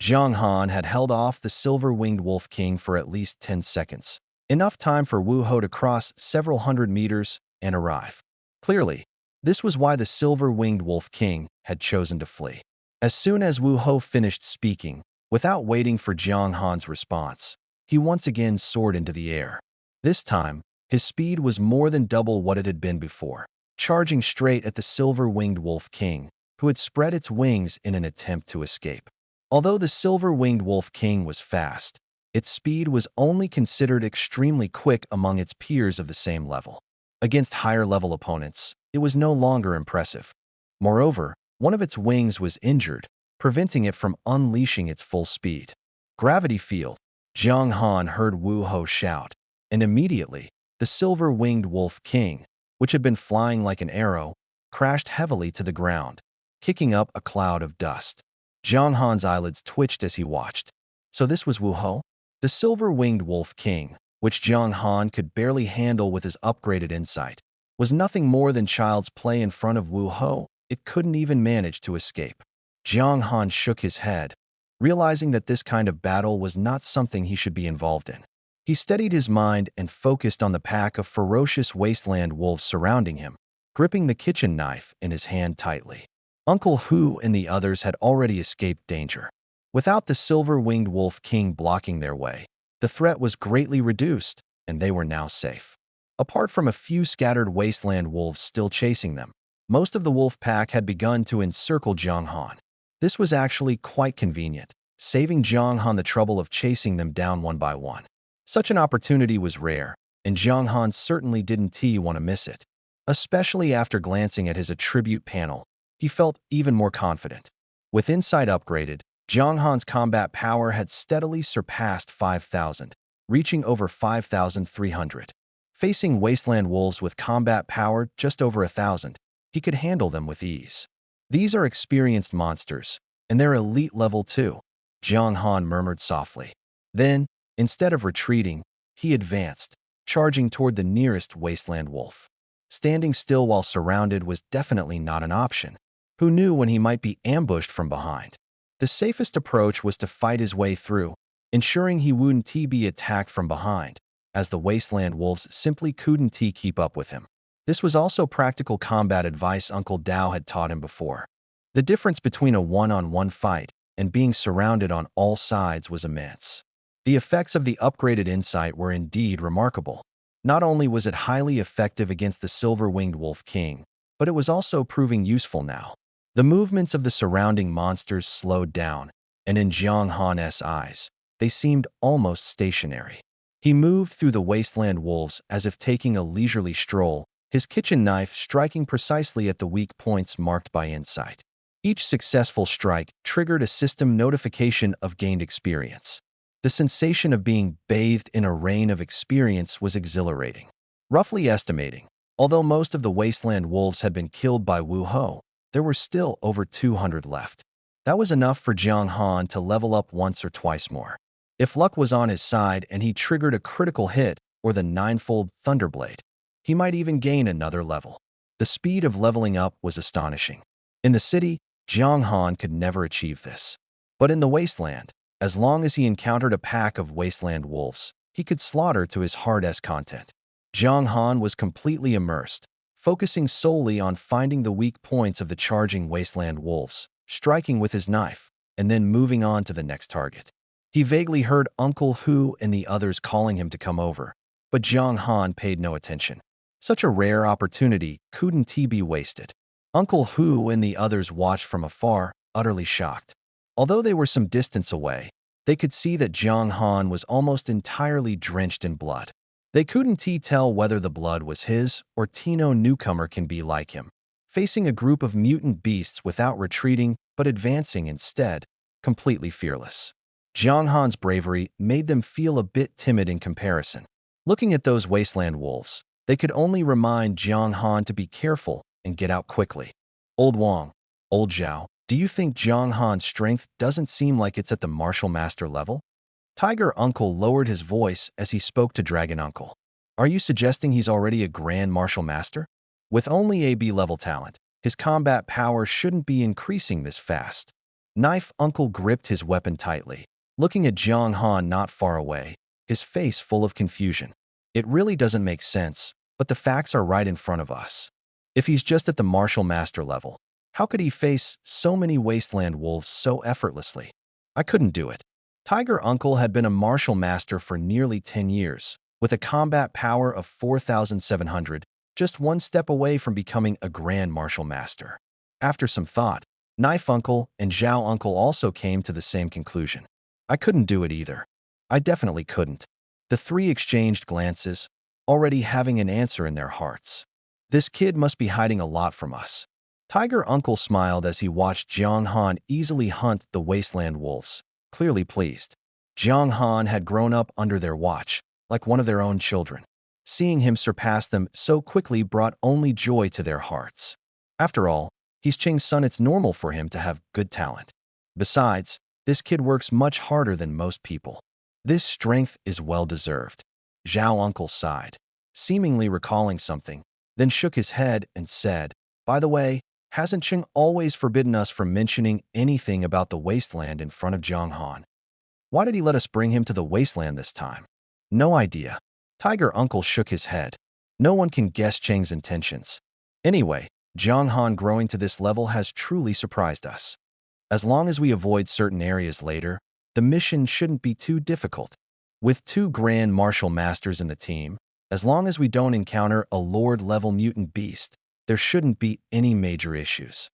Jiang Han had held off the silver-winged wolf king for at least 10 seconds, enough time for Wu Ho to cross several hundred meters and arrive. Clearly, this was why the silver-winged wolf king had chosen to flee. As soon as Wu Ho finished speaking, without waiting for Jiang Han's response, he once again soared into the air. This time, his speed was more than double what it had been before, charging straight at the silver-winged wolf king, who had spread its wings in an attempt to escape. Although the silver-winged wolf king was fast, its speed was only considered extremely quick among its peers of the same level. Against higher-level opponents, it was no longer impressive. Moreover, one of its wings was injured, preventing it from unleashing its full speed. "Gravity field," Jiang Han heard Wu Ho shout, and immediately, the silver-winged wolf king, which had been flying like an arrow, crashed heavily to the ground, kicking up a cloud of dust. Jiang Han's eyelids twitched as he watched. So this was Wu Ho? The silver-winged wolf king, which Jiang Han could barely handle with his upgraded insight, was nothing more than child's play in front of Wu Ho. It couldn't even manage to escape. Jiang Han shook his head, realizing that this kind of battle was not something he should be involved in. He steadied his mind and focused on the pack of ferocious wasteland wolves surrounding him, gripping the kitchen knife in his hand tightly. Uncle Hu and the others had already escaped danger. Without the silver-winged wolf king blocking their way, the threat was greatly reduced, and they were now safe. Apart from a few scattered wasteland wolves still chasing them, most of the wolf pack had begun to encircle Jiang Han. This was actually quite convenient, saving Jiang Han the trouble of chasing them down one by one. Such an opportunity was rare, and Jiang Han certainly didn't want to miss it. Especially after glancing at his attribute panel, he felt even more confident. With insight upgraded, Jiang Han's combat power had steadily surpassed 5,000, reaching over 5,300. Facing wasteland wolves with combat power just over 1,000, he could handle them with ease. "These are experienced monsters, and they're elite level too," Jiang Han murmured softly. Then, instead of retreating, he advanced, charging toward the nearest wasteland wolf. Standing still while surrounded was definitely not an option. Who knew when he might be ambushed from behind? The safest approach was to fight his way through, ensuring he wouldn't be attacked from behind, as the wasteland wolves simply couldn't keep up with him. This was also practical combat advice Uncle Dao had taught him before. The difference between a one-on-one fight and being surrounded on all sides was immense. The effects of the upgraded insight were indeed remarkable. Not only was it highly effective against the silver-winged wolf king, but it was also proving useful now. The movements of the surrounding monsters slowed down, and in Jiang Han's eyes, they seemed almost stationary. He moved through the wasteland wolves as if taking a leisurely stroll, his kitchen knife striking precisely at the weak points marked by insight. Each successful strike triggered a system notification of gained experience. The sensation of being bathed in a rain of experience was exhilarating. Roughly estimating, although most of the wasteland wolves had been killed by Wu Ho, there were still over 200 left. That was enough for Jiang Han to level up once or twice more. If luck was on his side and he triggered a critical hit or the ninefold Thunderblade, he might even gain another level. The speed of leveling up was astonishing. In the city, Jiang Han could never achieve this. But in the wasteland, as long as he encountered a pack of wasteland wolves, he could slaughter to his hard-S content. Jiang Han was completely immersed, focusing solely on finding the weak points of the charging wasteland wolves, striking with his knife, and then moving on to the next target. He vaguely heard Uncle Hu and the others calling him to come over, but Jiang Han paid no attention. Such a rare opportunity couldn't be wasted. Uncle Hu and the others watched from afar, utterly shocked. Although they were some distance away, they could see that Jiang Han was almost entirely drenched in blood. They couldn't tell whether the blood was his or Tino newcomer can be like him, facing a group of mutant beasts without retreating but advancing instead, completely fearless. Jiang Han's bravery made them feel a bit timid in comparison. Looking at those wasteland wolves, they could only remind Jiang Han to be careful and get out quickly. Old Wang, Old Zhao, do you think Jiang Han's strength doesn't seem like it's at the martial master level? Tiger Uncle lowered his voice as he spoke to Dragon Uncle. Are you suggesting he's already a grand martial master? With only a B-level talent, his combat power shouldn't be increasing this fast. Knife Uncle gripped his weapon tightly, looking at Jiang Han not far away, his face full of confusion. It really doesn't make sense, but the facts are right in front of us. If he's just at the martial master level, how could he face so many wasteland wolves so effortlessly? I couldn't do it. Tiger Uncle had been a martial master for nearly 10 years, with a combat power of 4,700, just one step away from becoming a grand martial master. After some thought, Knife Uncle and Zhao Uncle also came to the same conclusion. I couldn't do it either. I definitely couldn't. The three exchanged glances, already having an answer in their hearts. This kid must be hiding a lot from us. Tiger Uncle smiled as he watched Jiang Han easily hunt the wasteland wolves, clearly pleased. Jiang Han had grown up under their watch, like one of their own children. Seeing him surpass them so quickly brought only joy to their hearts. After all, he's Ching's son. It's normal for him to have good talent. Besides, this kid works much harder than most people. This strength is well-deserved. Zhao Uncle sighed, seemingly recalling something, then shook his head and said, by the way, hasn't Ching always forbidden us from mentioning anything about the wasteland in front of Jiang Han? Why did he let us bring him to the wasteland this time? No idea. Tiger Uncle shook his head. No one can guess Cheng's intentions. Anyway, Jiang Han growing to this level has truly surprised us. As long as we avoid certain areas later, the mission shouldn't be too difficult. With two grand martial masters in the team, as long as we don't encounter a Lord-level mutant beast, there shouldn't be any major issues.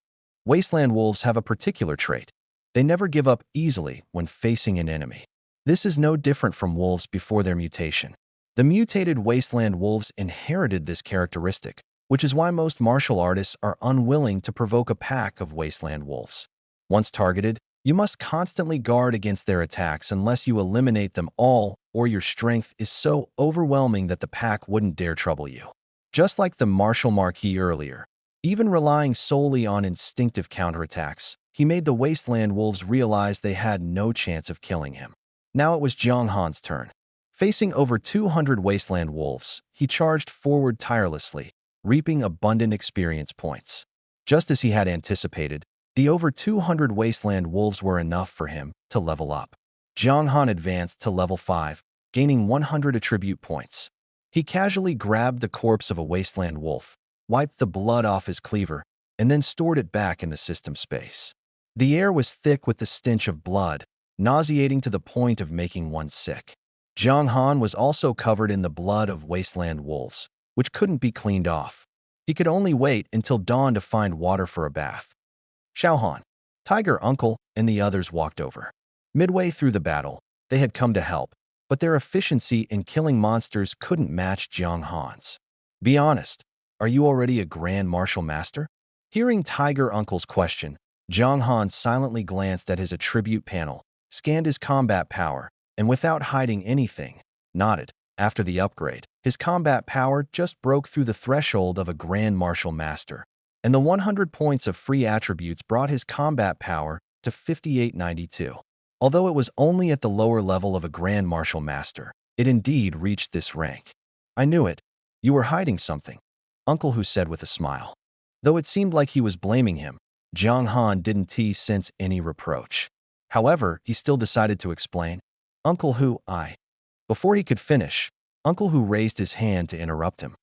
Wasteland wolves have a particular trait. They never give up easily when facing an enemy. This is no different from wolves before their mutation. The mutated wasteland wolves inherited this characteristic, which is why most martial artists are unwilling to provoke a pack of wasteland wolves. Once targeted, you must constantly guard against their attacks unless you eliminate them all, or your strength is so overwhelming that the pack wouldn't dare trouble you. Just like the martial marquis earlier, even relying solely on instinctive counterattacks, he made the wasteland wolves realize they had no chance of killing him. Now it was Jiang Han's turn. Facing over 200 wasteland wolves, he charged forward tirelessly, reaping abundant experience points. Just as he had anticipated, the over 200 wasteland wolves were enough for him to level up. Jiang Han advanced to level 5, gaining 100 attribute points. He casually grabbed the corpse of a wasteland wolf, wiped the blood off his cleaver, and then stored it back in the system space. The air was thick with the stench of blood, nauseating to the point of making one sick. Jiang Han was also covered in the blood of wasteland wolves, which couldn't be cleaned off. He could only wait until dawn to find water for a bath. Xiao Han, Tiger Uncle, and the others walked over. Midway through the battle, they had come to help, but their efficiency in killing monsters couldn't match Jiang Han's. Be honest, are you already a grand martial master? Hearing Tiger Uncle's question, Jiang Han silently glanced at his attribute panel, scanned his combat power, and without hiding anything, nodded. After the upgrade, his combat power just broke through the threshold of a grand martial master, and the 100 points of free attributes brought his combat power to 5892. Although it was only at the lower level of a Grand Martial Master, it indeed reached this rank. I knew it. You were hiding something, Uncle Hu said with a smile. Though it seemed like he was blaming him, Jiang Han didn't sense any reproach. However, he still decided to explain. Uncle Hu, Before he could finish, Uncle Hu raised his hand to interrupt him.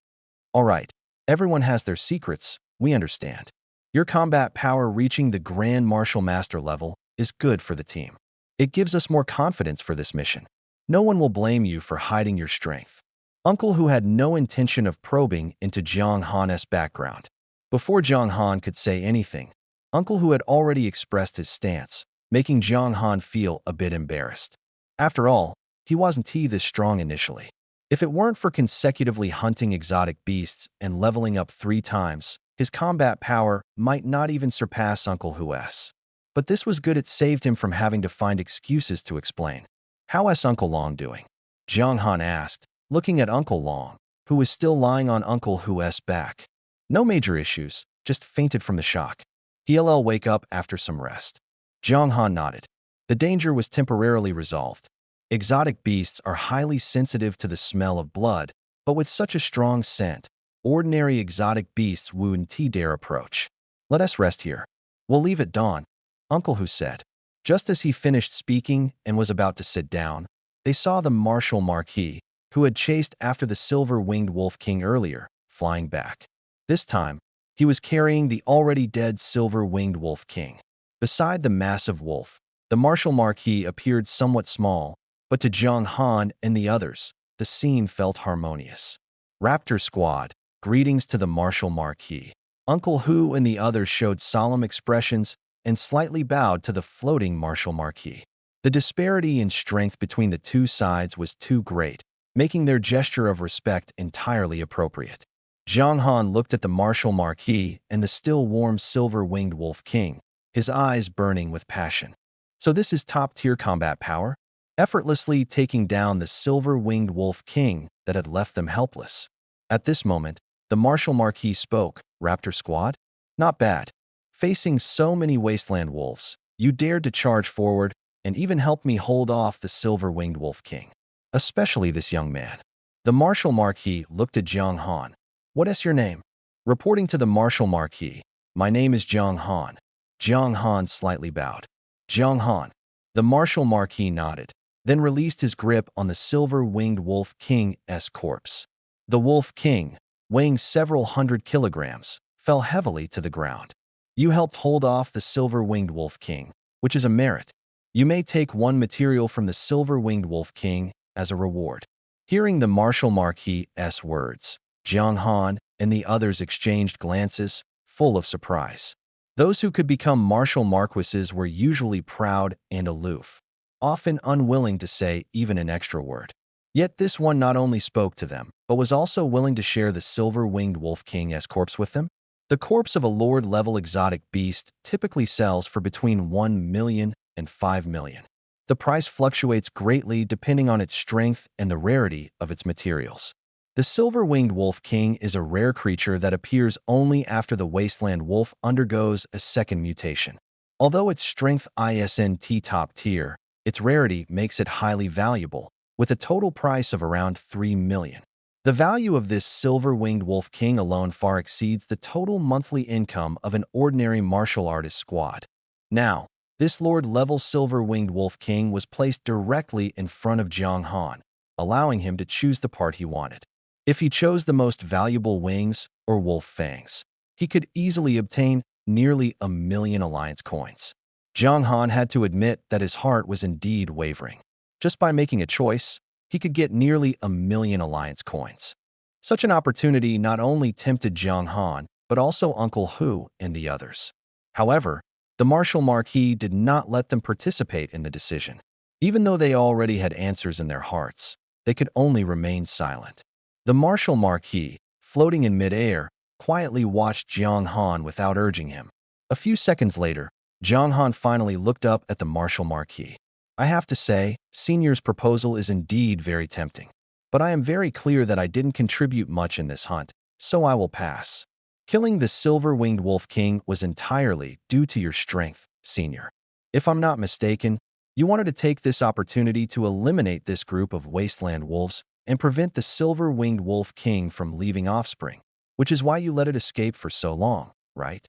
All right, everyone has their secrets, we understand. Your combat power reaching the Grand Martial Master level is good for the team. It gives us more confidence for this mission. No one will blame you for hiding your strength. Uncle Hu had no intention of probing into Jiang Han's background. Before Jiang Han could say anything, Uncle Hu had already expressed his stance, making Jiang Han feel a bit embarrassed. After all, he wasn't this strong initially. If it weren't for consecutively hunting exotic beasts and leveling up 3 times, his combat power might not even surpass Uncle Hu's. But this was good, it saved him from having to find excuses to explain. How is Uncle Long doing? Jiang Han asked, looking at Uncle Long, who was still lying on Uncle Hu's back. No major issues, just fainted from the shock. He'll wake up after some rest. Jiang Han nodded. The danger was temporarily resolved. Exotic beasts are highly sensitive to the smell of blood, but with such a strong scent, ordinary exotic beasts wouldn't dare approach. Let us rest here. We'll leave at dawn, Uncle Hu said. Just as he finished speaking and was about to sit down, they saw the Martial Marquis, who had chased after the silver-winged Wolf King earlier, flying back. This time, he was carrying the already dead silver-winged Wolf King. Beside the massive wolf, the Martial Marquis appeared somewhat small, but to Jiang Han and the others, the scene felt harmonious. Raptor Squad, greetings to the Martial Marquis. Uncle Hu and the others showed solemn expressions and slightly bowed to the floating Martial Marquis. The disparity in strength between the two sides was too great, making their gesture of respect entirely appropriate. Jiang Han looked at the Martial Marquis and the still warm silver-winged Wolf King, his eyes burning with passion. So this is top-tier combat power? Effortlessly taking down the silver-winged Wolf King that had left them helpless. At this moment, the Martial Marquis spoke. Raptor Squad? Not bad. Facing so many wasteland wolves, you dared to charge forward and even help me hold off the silver-winged Wolf King. Especially this young man. The Martial Marquis looked at Jiang Han. What is your name? Reporting to the Martial Marquis, my name is Jiang Han. Jiang Han slightly bowed. Jiang Han. The Martial Marquis nodded, then released his grip on the silver-winged Wolf King's corpse. The Wolf King, weighing several hundred kilograms, fell heavily to the ground. You helped hold off the silver-winged Wolf King, which is a merit. You may take 1 material from the silver-winged Wolf King as a reward. Hearing the Martial Marquis's words, Jiang Han and the others exchanged glances, full of surprise. Those who could become Martial Marquises were usually proud and aloof, often unwilling to say even an extra word. Yet this one not only spoke to them, but was also willing to share the silver-winged Wolf King's corpse with them. The corpse of a Lord-level exotic beast typically sells for between 1 million and 5 million. The price fluctuates greatly depending on its strength and the rarity of its materials. The silver-winged Wolf King is a rare creature that appears only after the wasteland wolf undergoes a second mutation. Although its strength isn't top tier, its rarity makes it highly valuable, with a total price of around 3 million. The value of this silver-winged Wolf King alone far exceeds the total monthly income of an ordinary martial artist squad. Now, this Lord-level silver-winged Wolf King was placed directly in front of Jiang Han, allowing him to choose the part he wanted. If he chose the most valuable wings or wolf fangs, he could easily obtain nearly 1 million alliance coins. Jiang Han had to admit that his heart was indeed wavering. Just by making a choice, he could get nearly 1 million alliance coins. Such an opportunity not only tempted Jiang Han, but also Uncle Hu and the others. However, the Martial Marquis did not let them participate in the decision. Even though they already had answers in their hearts, they could only remain silent. The Martial Marquis, floating in mid-air, quietly watched Jiang Han without urging him. A few seconds later, Jiang Han finally looked up at the Martial Marquis. I have to say, Senior's proposal is indeed very tempting. But I am very clear that I didn't contribute much in this hunt, so I will pass. Killing the silver-winged Wolf King was entirely due to your strength, Senior. If I'm not mistaken, you wanted to take this opportunity to eliminate this group of wasteland wolves and prevent the silver-winged wolf king from leaving offspring, which is why you let it escape for so long, right?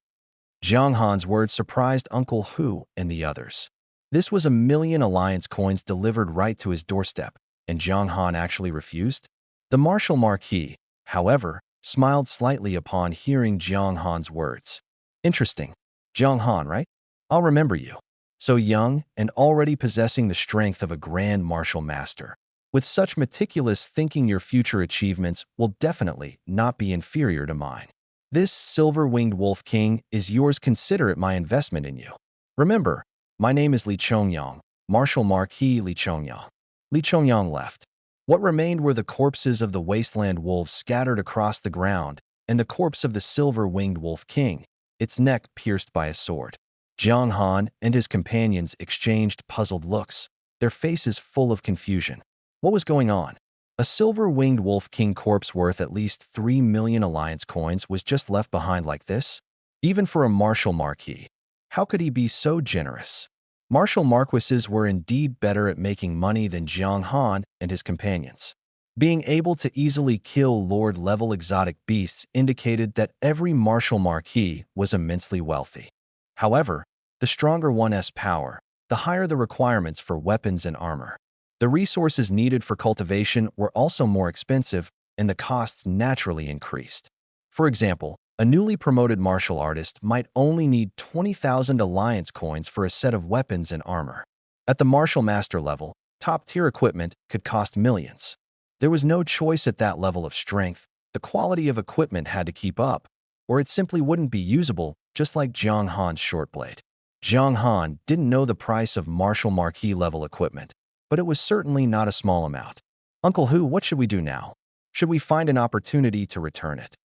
Jiang Han's words surprised Uncle Hu and the others. This was 1,000,000 alliance coins delivered right to his doorstep, and Jiang Han actually refused? The Martial Marquis, however, smiled slightly upon hearing Jiang Han's words. Interesting. Jiang Han, right? I'll remember you. So young and already possessing the strength of a grand martial master. With such meticulous thinking, your future achievements will definitely not be inferior to mine. This silver-winged wolf king is yours. Consider it my investment in you. Remember, my name is Li Chongyang, Martial Marquis Li Chongyang. Li Chongyang left. What remained were the corpses of the wasteland wolves scattered across the ground, and the corpse of the silver-winged wolf king, its neck pierced by a sword. Jiang Han and his companions exchanged puzzled looks, their faces full of confusion. What was going on? A silver-winged wolf king corpse worth at least 3,000,000 alliance coins was just left behind like this? Even for a martial marquis. How could he be so generous? Martial marquises were indeed better at making money than Jiang Han and his companions. Being able to easily kill lord-level exotic beasts indicated that every martial marquis was immensely wealthy. However, the stronger one's power, the higher the requirements for weapons and armor. The resources needed for cultivation were also more expensive, and the costs naturally increased. For example, a newly promoted martial artist might only need 20,000 alliance coins for a set of weapons and armor. At the martial master level, top-tier equipment could cost millions. There was no choice at that level of strength. The quality of equipment had to keep up, or it simply wouldn't be usable, just like Jiang Han's short blade. Jiang Han didn't know the price of martial marquis level equipment, but it was certainly not a small amount. Uncle Hu, what should we do now? Should we find an opportunity to return it?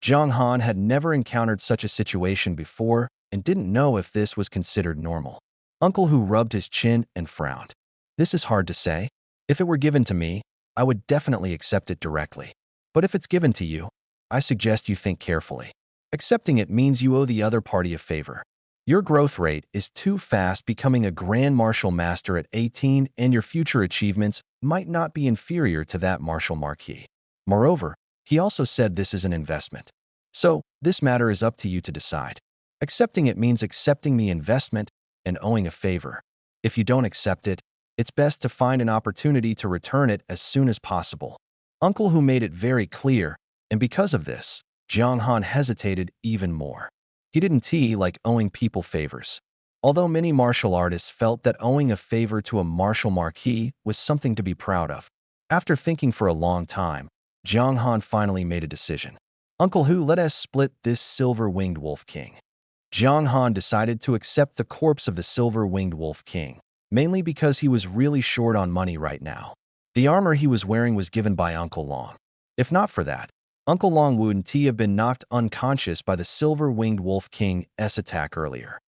Jiang Han had never encountered such a situation before and didn't know if this was considered normal. Uncle Hu rubbed his chin and frowned. This is hard to say. If it were given to me, I would definitely accept it directly. But if it's given to you, I suggest you think carefully. Accepting it means you owe the other party a favor. Your growth rate is too fast, becoming a Grand Martial Master at 18, and your future achievements might not be inferior to that Martial Marquis. Moreover, he also said this is an investment. So, this matter is up to you to decide. Accepting it means accepting the investment and owing a favor. If you don't accept it, it's best to find an opportunity to return it as soon as possible. Uncle Hu made it very clear, and because of this, Jiang Han hesitated even more. He didn't like owing people favors. Although many martial artists felt that owing a favor to a martial marquis was something to be proud of. After thinking for a long time, Jiang Han finally made a decision. Uncle Hu, let us split this silver-winged wolf king. Jiang Han decided to accept the corpse of the silver-winged wolf king, mainly because he was really short on money right now. The armor he was wearing was given by Uncle Long. If not for that, Uncle Long wouldn't have been knocked unconscious by the silver-winged wolf king's attack earlier.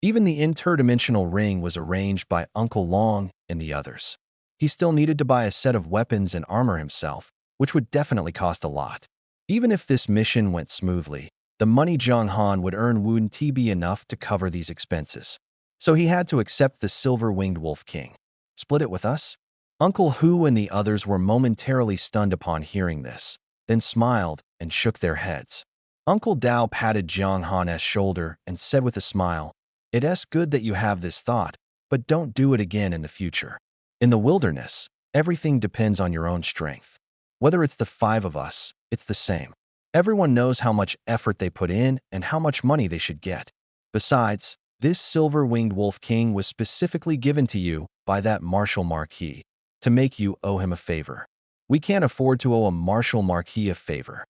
Even the interdimensional ring was arranged by Uncle Long and the others. He still needed to buy a set of weapons and armor himself, which would definitely cost a lot. Even if this mission went smoothly, the money Jiang Han would earn wouldn't be enough to cover these expenses. So he had to accept the silver-winged wolf king. Split it with us? Uncle Hu and the others were momentarily stunned upon hearing this, then smiled and shook their heads. Uncle Dao patted Jiang Han's shoulder and said with a smile, "It's good that you have this thought, but don't do it again in the future. In the wilderness, everything depends on your own strength. Whether it's the 5 of us, it's the same. Everyone knows how much effort they put in and how much money they should get. Besides, this silver-winged wolf king was specifically given to you by that martial marquis to make you owe him a favor. We can't afford to owe a martial marquis a favor."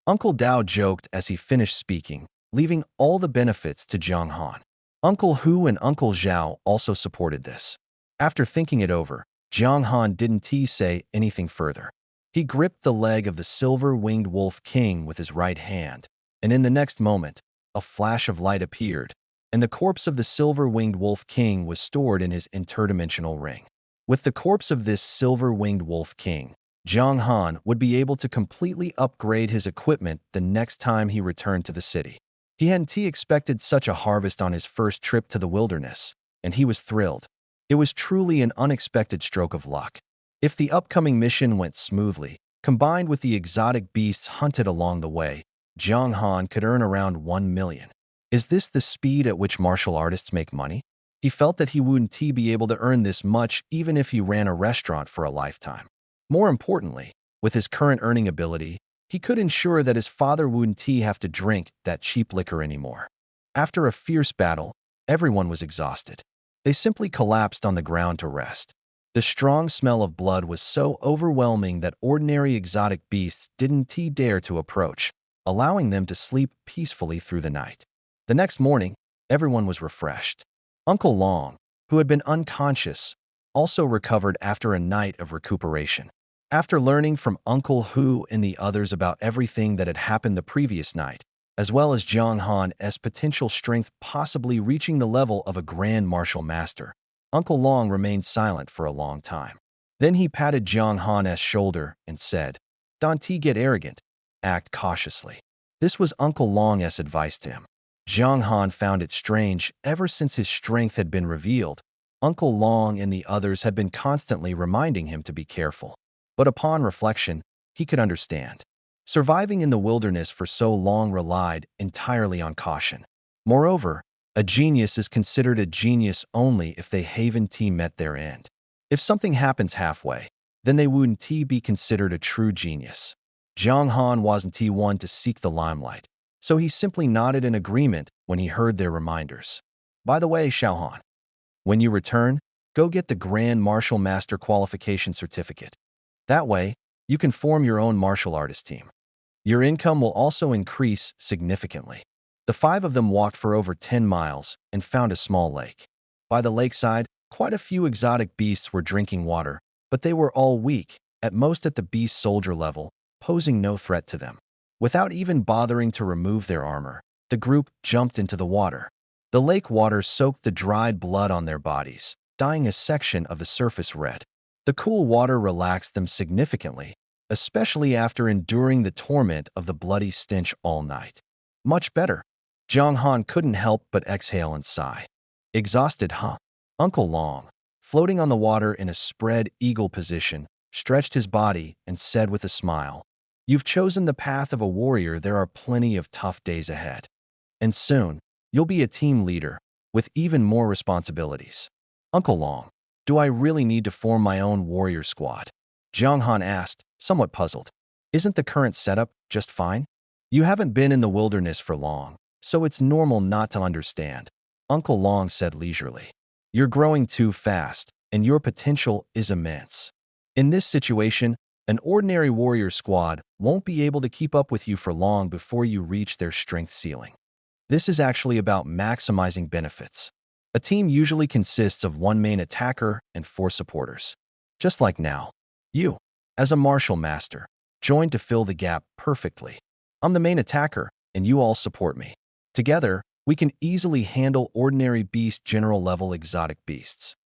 Uncle Dao joked as he finished speaking, leaving all the benefits to Jiang Han. Uncle Hu and Uncle Zhao also supported this. After thinking it over, Jiang Han didn't say anything further. He gripped the leg of the silver-winged wolf king with his right hand, and in the next moment, a flash of light appeared, and the corpse of the silver-winged wolf king was stored in his interdimensional ring. With the corpse of this silver-winged wolf king, Jiang Han would be able to completely upgrade his equipment the next time he returned to the city. He hadn't expected such a harvest on his first trip to the wilderness, and he was thrilled. It was truly an unexpected stroke of luck. If the upcoming mission went smoothly, combined with the exotic beasts hunted along the way, Jiang Han could earn around 1 million. Is this the speed at which martial artists make money? He felt that he wouldn't be able to earn this much even if he ran a restaurant for a lifetime. More importantly, with his current earning ability, he could ensure that his father wouldn't have to drink that cheap liquor anymore. After a fierce battle, everyone was exhausted. They simply collapsed on the ground to rest. The strong smell of blood was so overwhelming that ordinary exotic beasts didn't dare to approach, allowing them to sleep peacefully through the night. The next morning, everyone was refreshed. Uncle Long, who had been unconscious, also recovered after a night of recuperation. After learning from Uncle Hu and the others about everything that had happened the previous night, as well as Jiang Han's potential strength possibly reaching the level of a Grand Martial Master, Uncle Long remained silent for a long time. Then he patted Jiang Han's shoulder and said, "Don't get arrogant. Act cautiously." This was Uncle Long's advice to him. Jiang Han found it strange. Ever since his strength had been revealed, Uncle Long and the others had been constantly reminding him to be careful. But upon reflection, he could understand. Surviving in the wilderness for so long relied entirely on caution. Moreover, a genius is considered a genius only if they haven't met their end. If something happens halfway, then they wouldn't be considered a true genius. Jiang Han wasn't one to seek the limelight, so he simply nodded in agreement when he heard their reminders. By the way, Xiaohan, when you return, go get the Grand Martial Master Qualification Certificate. That way, you can form your own martial artist team. Your income will also increase significantly. The five of them walked for over 10 miles and found a small lake. By the lakeside, quite a few exotic beasts were drinking water, but they were all weak, at most at the beast soldier level, posing no threat to them. Without even bothering to remove their armor, the group jumped into the water. The lake water soaked the dried blood on their bodies, dyeing a section of the surface red. The cool water relaxed them significantly, especially after enduring the torment of the bloody stench all night. Much better. Jiang Han couldn't help but exhale and sigh. Exhausted, huh? Uncle Long, floating on the water in a spread eagle position, stretched his body and said with a smile, "You've chosen the path of a warrior. There are plenty of tough days ahead. And soon, you'll be a team leader, with even more responsibilities." Uncle Long, do I really need to form my own warrior squad? Jiang Han asked, somewhat puzzled. Isn't the current setup just fine? You haven't been in the wilderness for long, so it's normal not to understand, Uncle Long said leisurely. You're growing too fast, and your potential is immense. In this situation, an ordinary warrior squad won't be able to keep up with you for long before you reach their strength ceiling. This is actually about maximizing benefits. A team usually consists of one main attacker and 4 supporters. Just like now, you, as a martial master, joined to fill the gap perfectly. I'm the main attacker, and you all support me. Together, we can easily handle ordinary beast general level exotic beasts.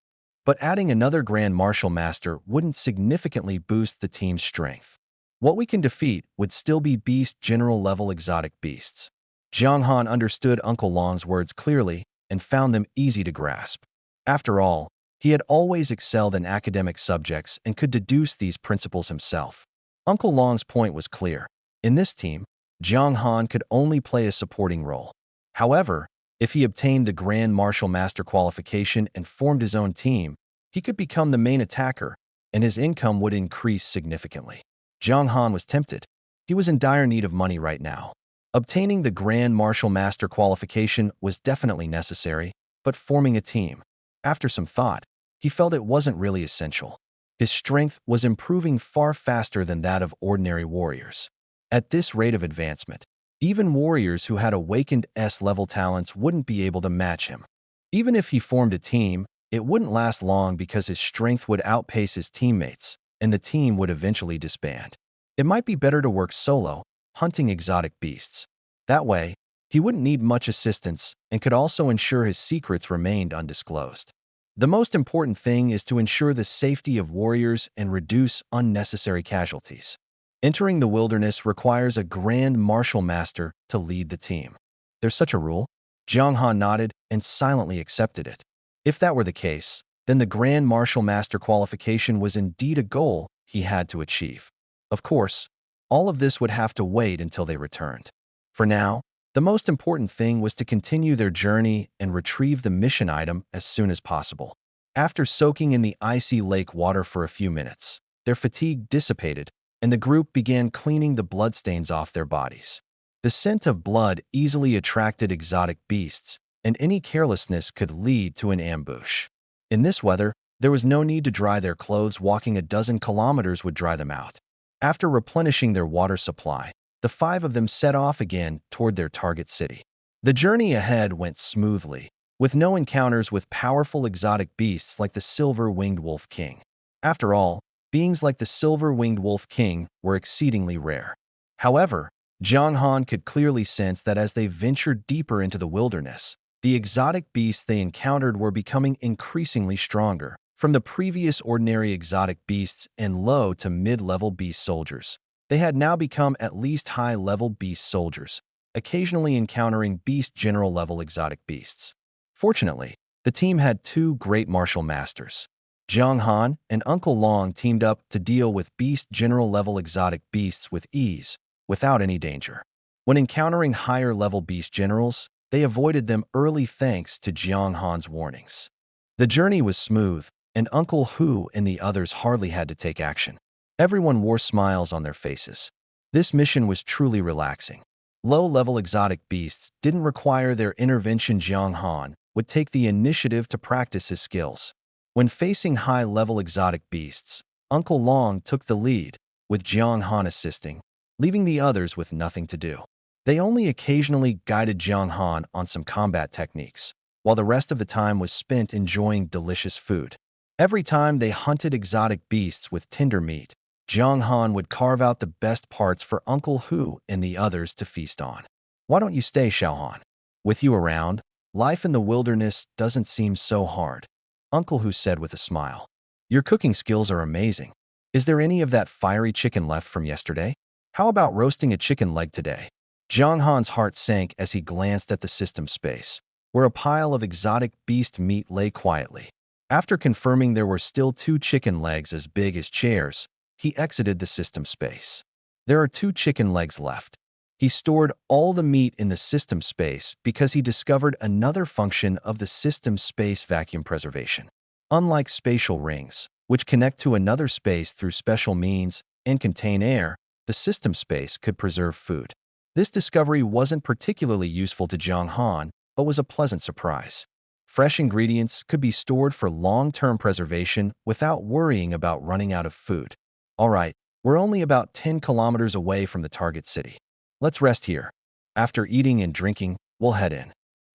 But adding another Grand Martial Master wouldn't significantly boost the team's strength. What we can defeat would still be beast general level exotic beasts. Jiang Han understood Uncle Long's words clearly and found them easy to grasp. After all, he had always excelled in academic subjects and could deduce these principles himself. Uncle Long's point was clear. In this team, Jiang Han could only play a supporting role. However, if he obtained the Grand Martial Master qualification and formed his own team, he could become the main attacker, and his income would increase significantly. Jiang Han was tempted. He was in dire need of money right now. Obtaining the Grand Martial Master qualification was definitely necessary, but forming a team, after some thought, he felt it wasn't really essential. His strength was improving far faster than that of ordinary warriors. At this rate of advancement, even warriors who had awakened S-level talents wouldn't be able to match him. Even if he formed a team, it wouldn't last long because his strength would outpace his teammates, and the team would eventually disband. It might be better to work solo, hunting exotic beasts. That way, he wouldn't need much assistance and could also ensure his secrets remained undisclosed. The most important thing is to ensure the safety of warriors and reduce unnecessary casualties. Entering the wilderness requires a Grand Martial Master to lead the team. There's such a rule? Jiang Han nodded and silently accepted it. If that were the case, then the Grand Martial Master qualification was indeed a goal he had to achieve. Of course, all of this would have to wait until they returned. For now, the most important thing was to continue their journey and retrieve the mission item as soon as possible. After soaking in the icy lake water for a few minutes, their fatigue dissipated, and the group began cleaning the bloodstains off their bodies. The scent of blood easily attracted exotic beasts, and any carelessness could lead to an ambush. In this weather, there was no need to dry their clothes. Walking a dozen kilometers would dry them out. After replenishing their water supply, the 5 of them set off again toward their target city. The journey ahead went smoothly, with no encounters with powerful exotic beasts like the silver-winged wolf king. After all, beings like the silver-winged wolf king were exceedingly rare. However, Jiang Han could clearly sense that as they ventured deeper into the wilderness, the exotic beasts they encountered were becoming increasingly stronger. From the previous ordinary exotic beasts and low to mid-level beast soldiers, they had now become at least high-level beast soldiers, occasionally encountering beast general-level exotic beasts. Fortunately, the team had 2 great martial masters. Jiang Han and Uncle Long teamed up to deal with beast general-level exotic beasts with ease, without any danger. When encountering higher-level beast generals, they avoided them early thanks to Jiang Han's warnings. The journey was smooth, and Uncle Hu and the others hardly had to take action. Everyone wore smiles on their faces. This mission was truly relaxing. Low-level exotic beasts didn't require their intervention. Jiang Han would take the initiative to practice his skills. When facing high-level exotic beasts, Uncle Long took the lead, with Jiang Han assisting, leaving the others with nothing to do. They only occasionally guided Jiang Han on some combat techniques, while the rest of the time was spent enjoying delicious food. Every time they hunted exotic beasts with tender meat, Jiang Han would carve out the best parts for Uncle Hu and the others to feast on. "Why don't you stay, Xiao Han? With you around, life in the wilderness doesn't seem so hard," Uncle Hu said with a smile. "Your cooking skills are amazing. Is there any of that fiery chicken left from yesterday? How about roasting a chicken leg today?" Jiang Han's heart sank as he glanced at the system space, where a pile of exotic beast meat lay quietly. After confirming there were still 2 chicken legs as big as chairs, he exited the system space. There are 2 chicken legs left. He stored all the meat in the system space because he discovered another function of the system space: vacuum preservation. Unlike spatial rings, which connect to another space through special means and contain air, the system space could preserve food. This discovery wasn't particularly useful to Jiang Han, but was a pleasant surprise. Fresh ingredients could be stored for long-term preservation without worrying about running out of food. All right, we're only about 10 kilometers away from the target city. Let's rest here. After eating and drinking, we'll head in.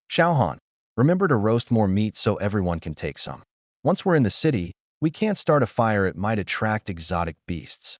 Xiao Han, remember to roast more meat so everyone can take some. Once we're in the city, we can't start a fire. It might attract exotic beasts.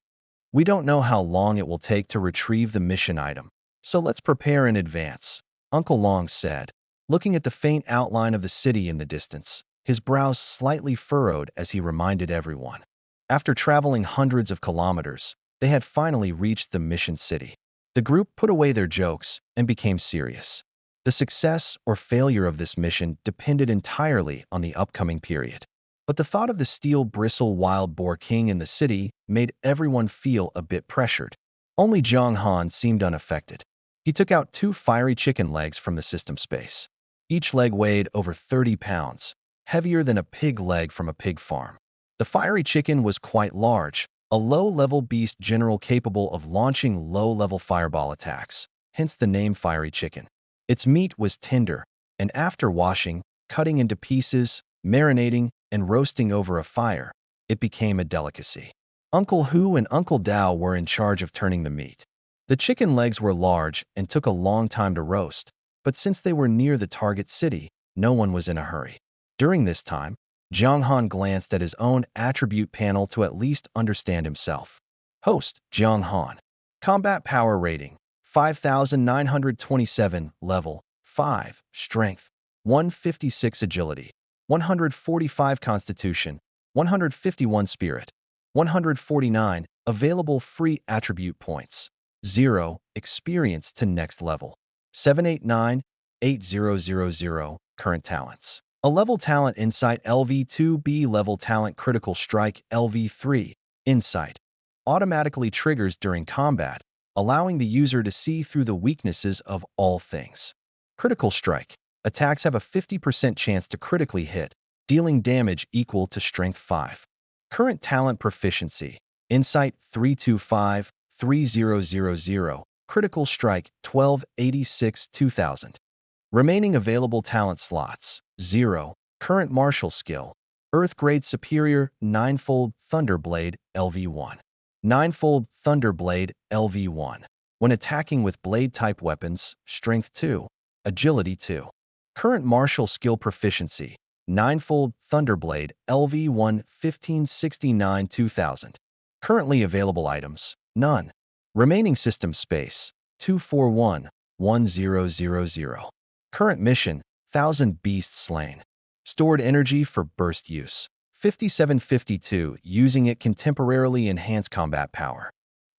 We don't know how long it will take to retrieve the mission item, so let's prepare in advance, Uncle Long said, looking at the faint outline of the city in the distance, his brows slightly furrowed as he reminded everyone. After traveling hundreds of kilometers, they had finally reached the mission city. The group put away their jokes and became serious. The success or failure of this mission depended entirely on the upcoming period. But the thought of the steel bristle wild boar king in the city made everyone feel a bit pressured. Only Jiang Han seemed unaffected. He took out 2 fiery chicken legs from the system space. Each leg weighed over 30 pounds, heavier than a pig leg from a pig farm. The fiery chicken was quite large, a low-level beast general capable of launching low-level fireball attacks, hence the name fiery chicken. Its meat was tender, and after washing, cutting into pieces, marinating, and roasting over a fire, it became a delicacy. Uncle Hu and Uncle Dao were in charge of turning the meat. The chicken legs were large and took a long time to roast, but since they were near the target city, no one was in a hurry. During this time, Jiang Han glanced at his own attribute panel to at least understand himself. Host, Jiang Han. Combat power rating, 5,927, level 5, strength, 156 agility, 145 constitution, 151 spirit, 149 available free attribute points, 0 experience to next level, 789-8000 current talents. A level talent insight LV2B level talent critical strike LV3 insight automatically triggers during combat, allowing the user to see through the weaknesses of all things. Critical strike. Attacks have a 50% chance to critically hit, dealing damage equal to strength 5. Current talent proficiency. Insight 325 3000. Critical strike 1286 2000. Remaining available talent slots 0. Current martial skill. Earth Grade Superior Ninefold Thunderblade LV1. Ninefold Thunderblade LV1. When attacking with blade-type weapons, Strength 2, Agility 2. Current martial skill proficiency. Ninefold Thunderblade LV1 1569 2000. Currently available items, none. Remaining system space, 241 1000. Current mission, 1000 beasts slain. Stored energy for burst use, 5752. Using it can temporarily enhance combat power.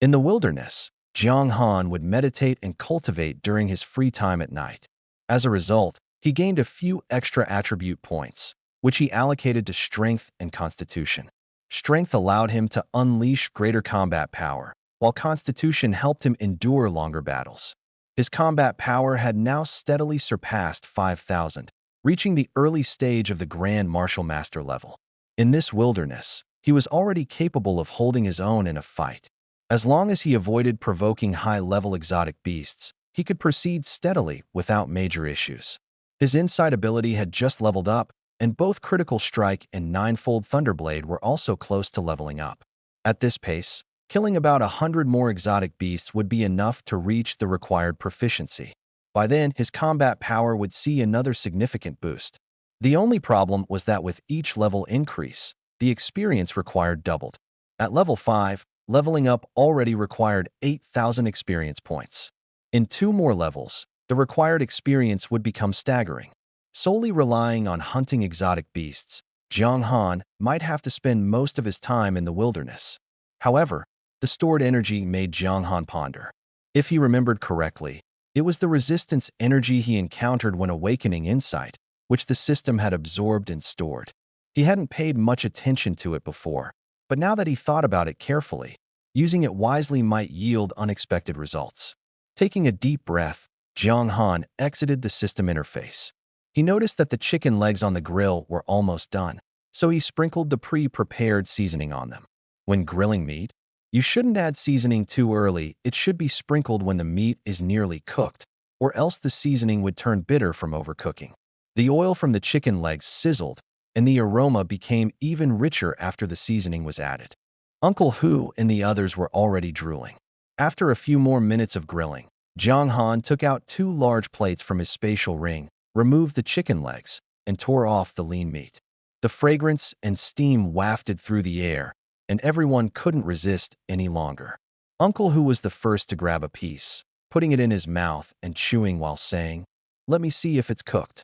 In the wilderness, Jiang Han would meditate and cultivate during his free time at night. As a result, he gained a few extra attribute points, which he allocated to strength and constitution. Strength allowed him to unleash greater combat power, while constitution helped him endure longer battles. His combat power had now steadily surpassed 5,000, reaching the early stage of the Grand Martial Master level. In this wilderness, he was already capable of holding his own in a fight. As long as he avoided provoking high-level exotic beasts, he could proceed steadily without major issues. His insight ability had just leveled up, and both Critical Strike and Ninefold Thunderblade were also close to leveling up. At this pace, killing about 100 more exotic beasts would be enough to reach the required proficiency. By then, his combat power would see another significant boost. The only problem was that with each level increase, the experience required doubled. At level 5, leveling up already required 8,000 experience points. In 2 more levels, the required experience would become staggering. Solely relying on hunting exotic beasts, Jiang Han might have to spend most of his time in the wilderness. However, the stored energy made Jiang Han ponder. If he remembered correctly, it was the resistance energy he encountered when awakening insight, which the system had absorbed and stored. He hadn't paid much attention to it before, but now that he thought about it carefully, using it wisely might yield unexpected results. Taking a deep breath, Jiang Han exited the system interface. He noticed that the chicken legs on the grill were almost done, so he sprinkled the pre-prepared seasoning on them. When grilling meat, you shouldn't add seasoning too early. It should be sprinkled when the meat is nearly cooked, or else the seasoning would turn bitter from overcooking. The oil from the chicken legs sizzled, and the aroma became even richer after the seasoning was added. Uncle Hu and the others were already drooling. After a few more minutes of grilling, Jiang Han took out 2 large plates from his spatial ring, removed the chicken legs, and tore off the lean meat. The fragrance and steam wafted through the air, and everyone couldn't resist any longer. Uncle Hu was the first to grab a piece, putting it in his mouth and chewing while saying, "Let me see if it's cooked."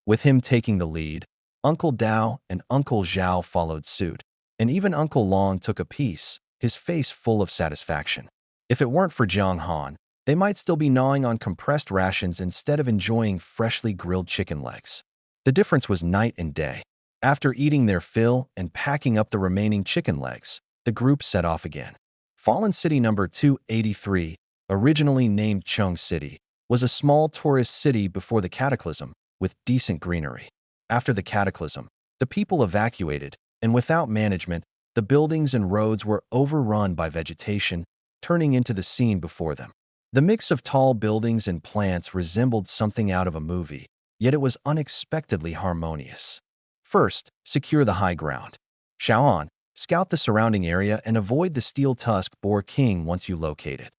With him taking the lead, Uncle Dao and Uncle Zhao followed suit, and even Uncle Long took a piece, his face full of satisfaction. If it weren't for Jiang Han, they might still be gnawing on compressed rations instead of enjoying freshly grilled chicken legs. The difference was night and day. After eating their fill and packing up the remaining chicken legs, the group set off again. Fallen City number 283, originally named Chung City, was a small tourist city before the Cataclysm, with decent greenery. After the Cataclysm, the people evacuated, and without management, the buildings and roads were overrun by vegetation, turning into the scene before them. The mix of tall buildings and plants resembled something out of a movie, yet it was unexpectedly harmonious. First, secure the high ground. Shaoan, scout the surrounding area and avoid the steel tusk boar king once you locate it.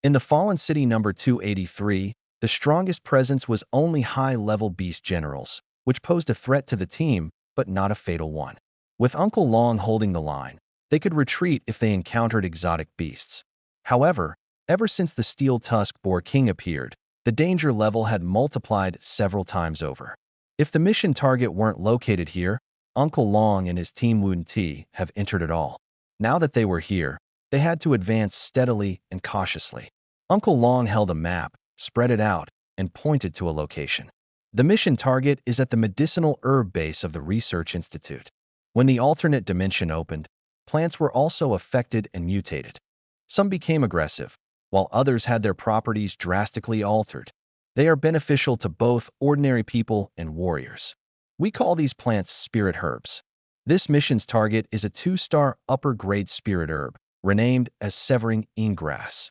In the Fallen City number 283, the strongest presence was only high-level beast generals, which posed a threat to the team, but not a fatal one. With Uncle Long holding the line, they could retreat if they encountered exotic beasts. However, ever since the steel tusk boar king appeared, the danger level had multiplied several times over. If the mission target weren't located here, Uncle Long and his team Wun Ti have entered it all. Now that they were here, they had to advance steadily and cautiously. Uncle Long held a map, spread it out, and pointed to a location. The mission target is at the medicinal herb base of the Research Institute. When the alternate dimension opened, plants were also affected and mutated. Some became aggressive, while others had their properties drastically altered. They are beneficial to both ordinary people and warriors. We call these plants spirit herbs. This mission's target is a 2-star upper-grade spirit herb, renamed as Severing Ingrass.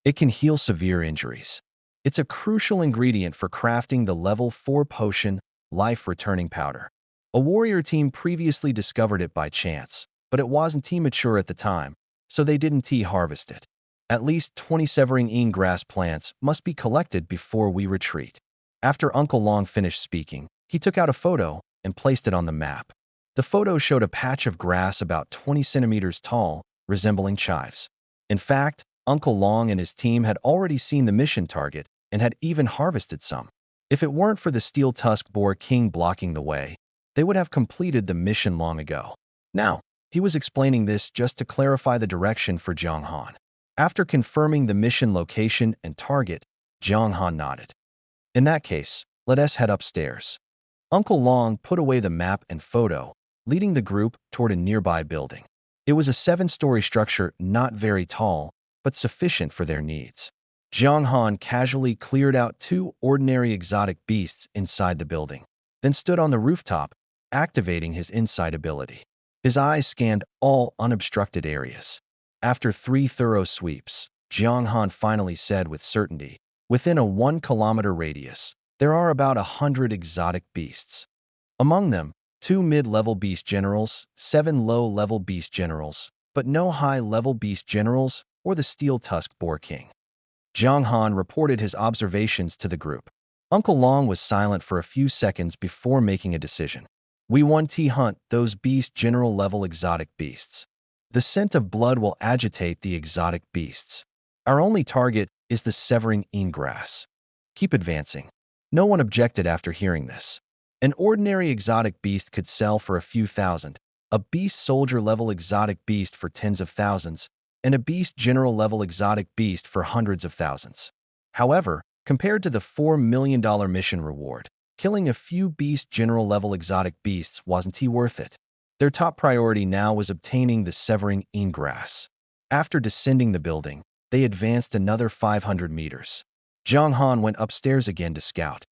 It can heal severe injuries. It's a crucial ingredient for crafting the level 4 potion, Life-Returning Powder. A warrior team previously discovered it by chance, but it wasn't tea mature at the time, so they didn't tea harvest it. At least 20 Severing Ingrass plants must be collected before we retreat. After Uncle Long finished speaking, he took out a photo and placed it on the map. The photo showed a patch of grass about 20 centimeters tall, resembling chives. In fact, Uncle Long and his team had already seen the mission target and had even harvested some. If it weren't for the steel-tusked boar king blocking the way, they would have completed the mission long ago. Now, he was explaining this just to clarify the direction for Jiang Han. After confirming the mission location and target, Jiang Han nodded. In that case, let us head upstairs. Uncle Long put away the map and photo, leading the group toward a nearby building. It was a 7-story structure, not very tall, but sufficient for their needs. Jiang Han casually cleared out 2 ordinary exotic beasts inside the building, then stood on the rooftop, activating his insight ability. His eyes scanned all unobstructed areas. After 3 thorough sweeps, Jiang Han finally said with certainty, within a 1-kilometer radius, there are about 100 exotic beasts. Among them, 2 mid-level beast generals, 7 low-level beast generals, but no high-level beast generals or the steel-tusked boar king. Jiang Han reported his observations to the group. Uncle Long was silent for a few seconds before making a decision. We want to hunt those beast general-level exotic beasts. The scent of blood will agitate the exotic beasts. Our only target is the Severing Ingrass. Keep advancing. No one objected after hearing this. An ordinary exotic beast could sell for a few thousand, a beast soldier-level exotic beast for tens of thousands, and a beast general-level exotic beast for hundreds of thousands. However, compared to the $4 million mission reward, killing a few beast general-level exotic beasts wasn't worth it. Their top priority now was obtaining the Severing Ingrass. After descending the building, they advanced another 500 meters. Jiang Han went upstairs again to scout.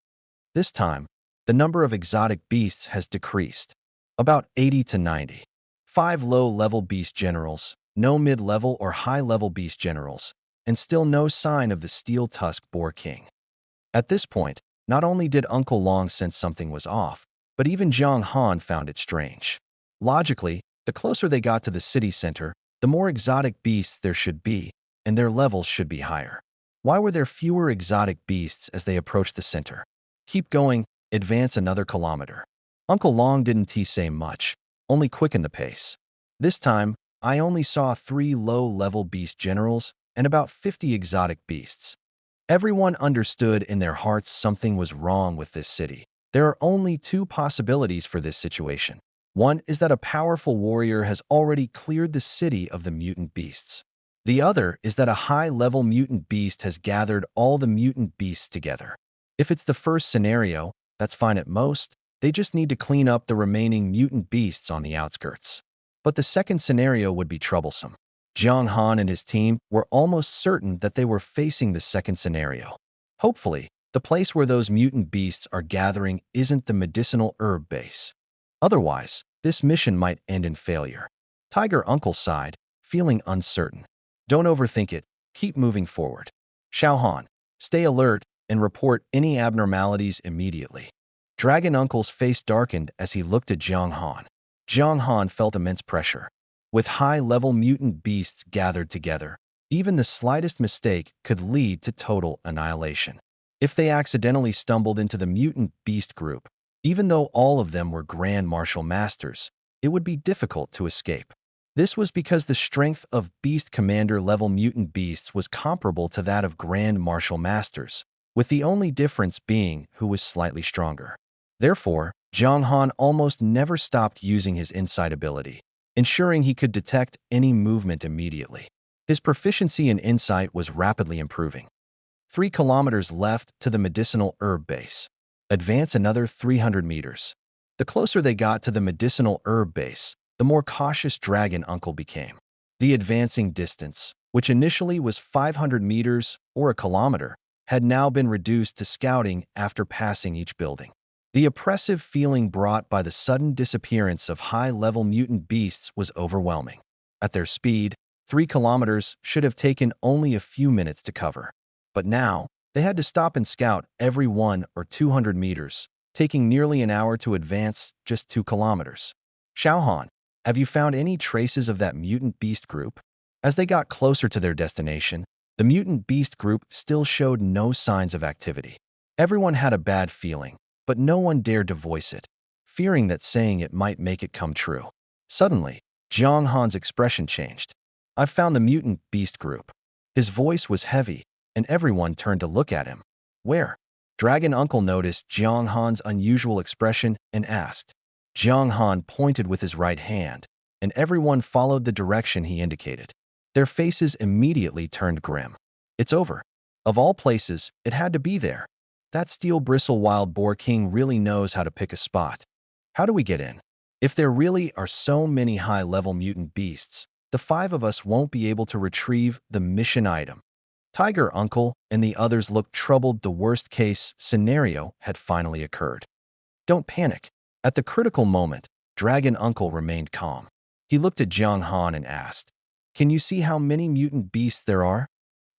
This time, the number of exotic beasts has decreased, about 80 to 90. 5 low-level beast generals, no mid-level or high-level beast generals, and still no sign of the steel-tusked boar king. At this point, not only did Uncle Long sense something was off, but even Jiang Han found it strange. Logically, the closer they got to the city center, the more exotic beasts there should be, and their levels should be higher. Why were there fewer exotic beasts as they approached the center? Keep going, advance another kilometer. Uncle Long didn't say much, only quicken the pace. This time, I only saw 3 low-level beast generals and about 50 exotic beasts. Everyone understood in their hearts something was wrong with this city. There are only 2 possibilities for this situation. One is that a powerful warrior has already cleared the city of the mutant beasts. The other is that a high-level mutant beast has gathered all the mutant beasts together. If it's the first scenario, that's fine at most. They just need to clean up the remaining mutant beasts on the outskirts. But the second scenario would be troublesome. Jiang Han and his team were almost certain that they were facing the second scenario. Hopefully, the place where those mutant beasts are gathering isn't the medicinal herb base. Otherwise, this mission might end in failure. Tiger Uncle sighed, feeling uncertain. Don't overthink it. Keep moving forward. Xiao Han, stay alert and report any abnormalities immediately. Dragon Uncle's face darkened as he looked at Jiang Han. Jiang Han felt immense pressure. With high-level mutant beasts gathered together, even the slightest mistake could lead to total annihilation. If they accidentally stumbled into the mutant beast group, even though all of them were Grand Martial Masters, it would be difficult to escape. This was because the strength of Beast Commander-level mutant beasts was comparable to that of Grand Martial Masters, with the only difference being who was slightly stronger. Therefore, Jiang Han almost never stopped using his insight ability, ensuring he could detect any movement immediately. His proficiency in insight was rapidly improving. 3 kilometers left to the medicinal herb base. Advance another 300 meters. The closer they got to the medicinal herb base, the more cautious Dragon Uncle became. The advancing distance, which initially was 500 meters or a kilometer, had now been reduced to scouting after passing each building. The oppressive feeling brought by the sudden disappearance of high-level mutant beasts was overwhelming. At their speed, 3 kilometers should have taken only a few minutes to cover. But now, they had to stop and scout every 1 or 200 meters, taking nearly an hour to advance just 2 kilometers. Xiaohan, have you found any traces of that mutant beast group? As they got closer to their destination, the mutant beast group still showed no signs of activity. Everyone had a bad feeling, but no one dared to voice it, fearing that saying it might make it come true. Suddenly, Jiang Han's expression changed. "I've found the mutant beast group." His voice was heavy, and everyone turned to look at him. "Where?" Dragon Uncle noticed Jiang Han's unusual expression and asked. Jiang Han pointed with his right hand, and everyone followed the direction he indicated. Their faces immediately turned grim. "It's over. Of all places, it had to be there. That Steel Bristle Wild Boar King really knows how to pick a spot. How do we get in? If there really are so many high-level mutant beasts, the 5 of us won't be able to retrieve the mission item." Tiger Uncle and the others looked troubled. The worst-case scenario had finally occurred. "Don't panic." At the critical moment, Dragon Uncle remained calm. He looked at Jiang Han and asked, "Can you see how many mutant beasts there are?"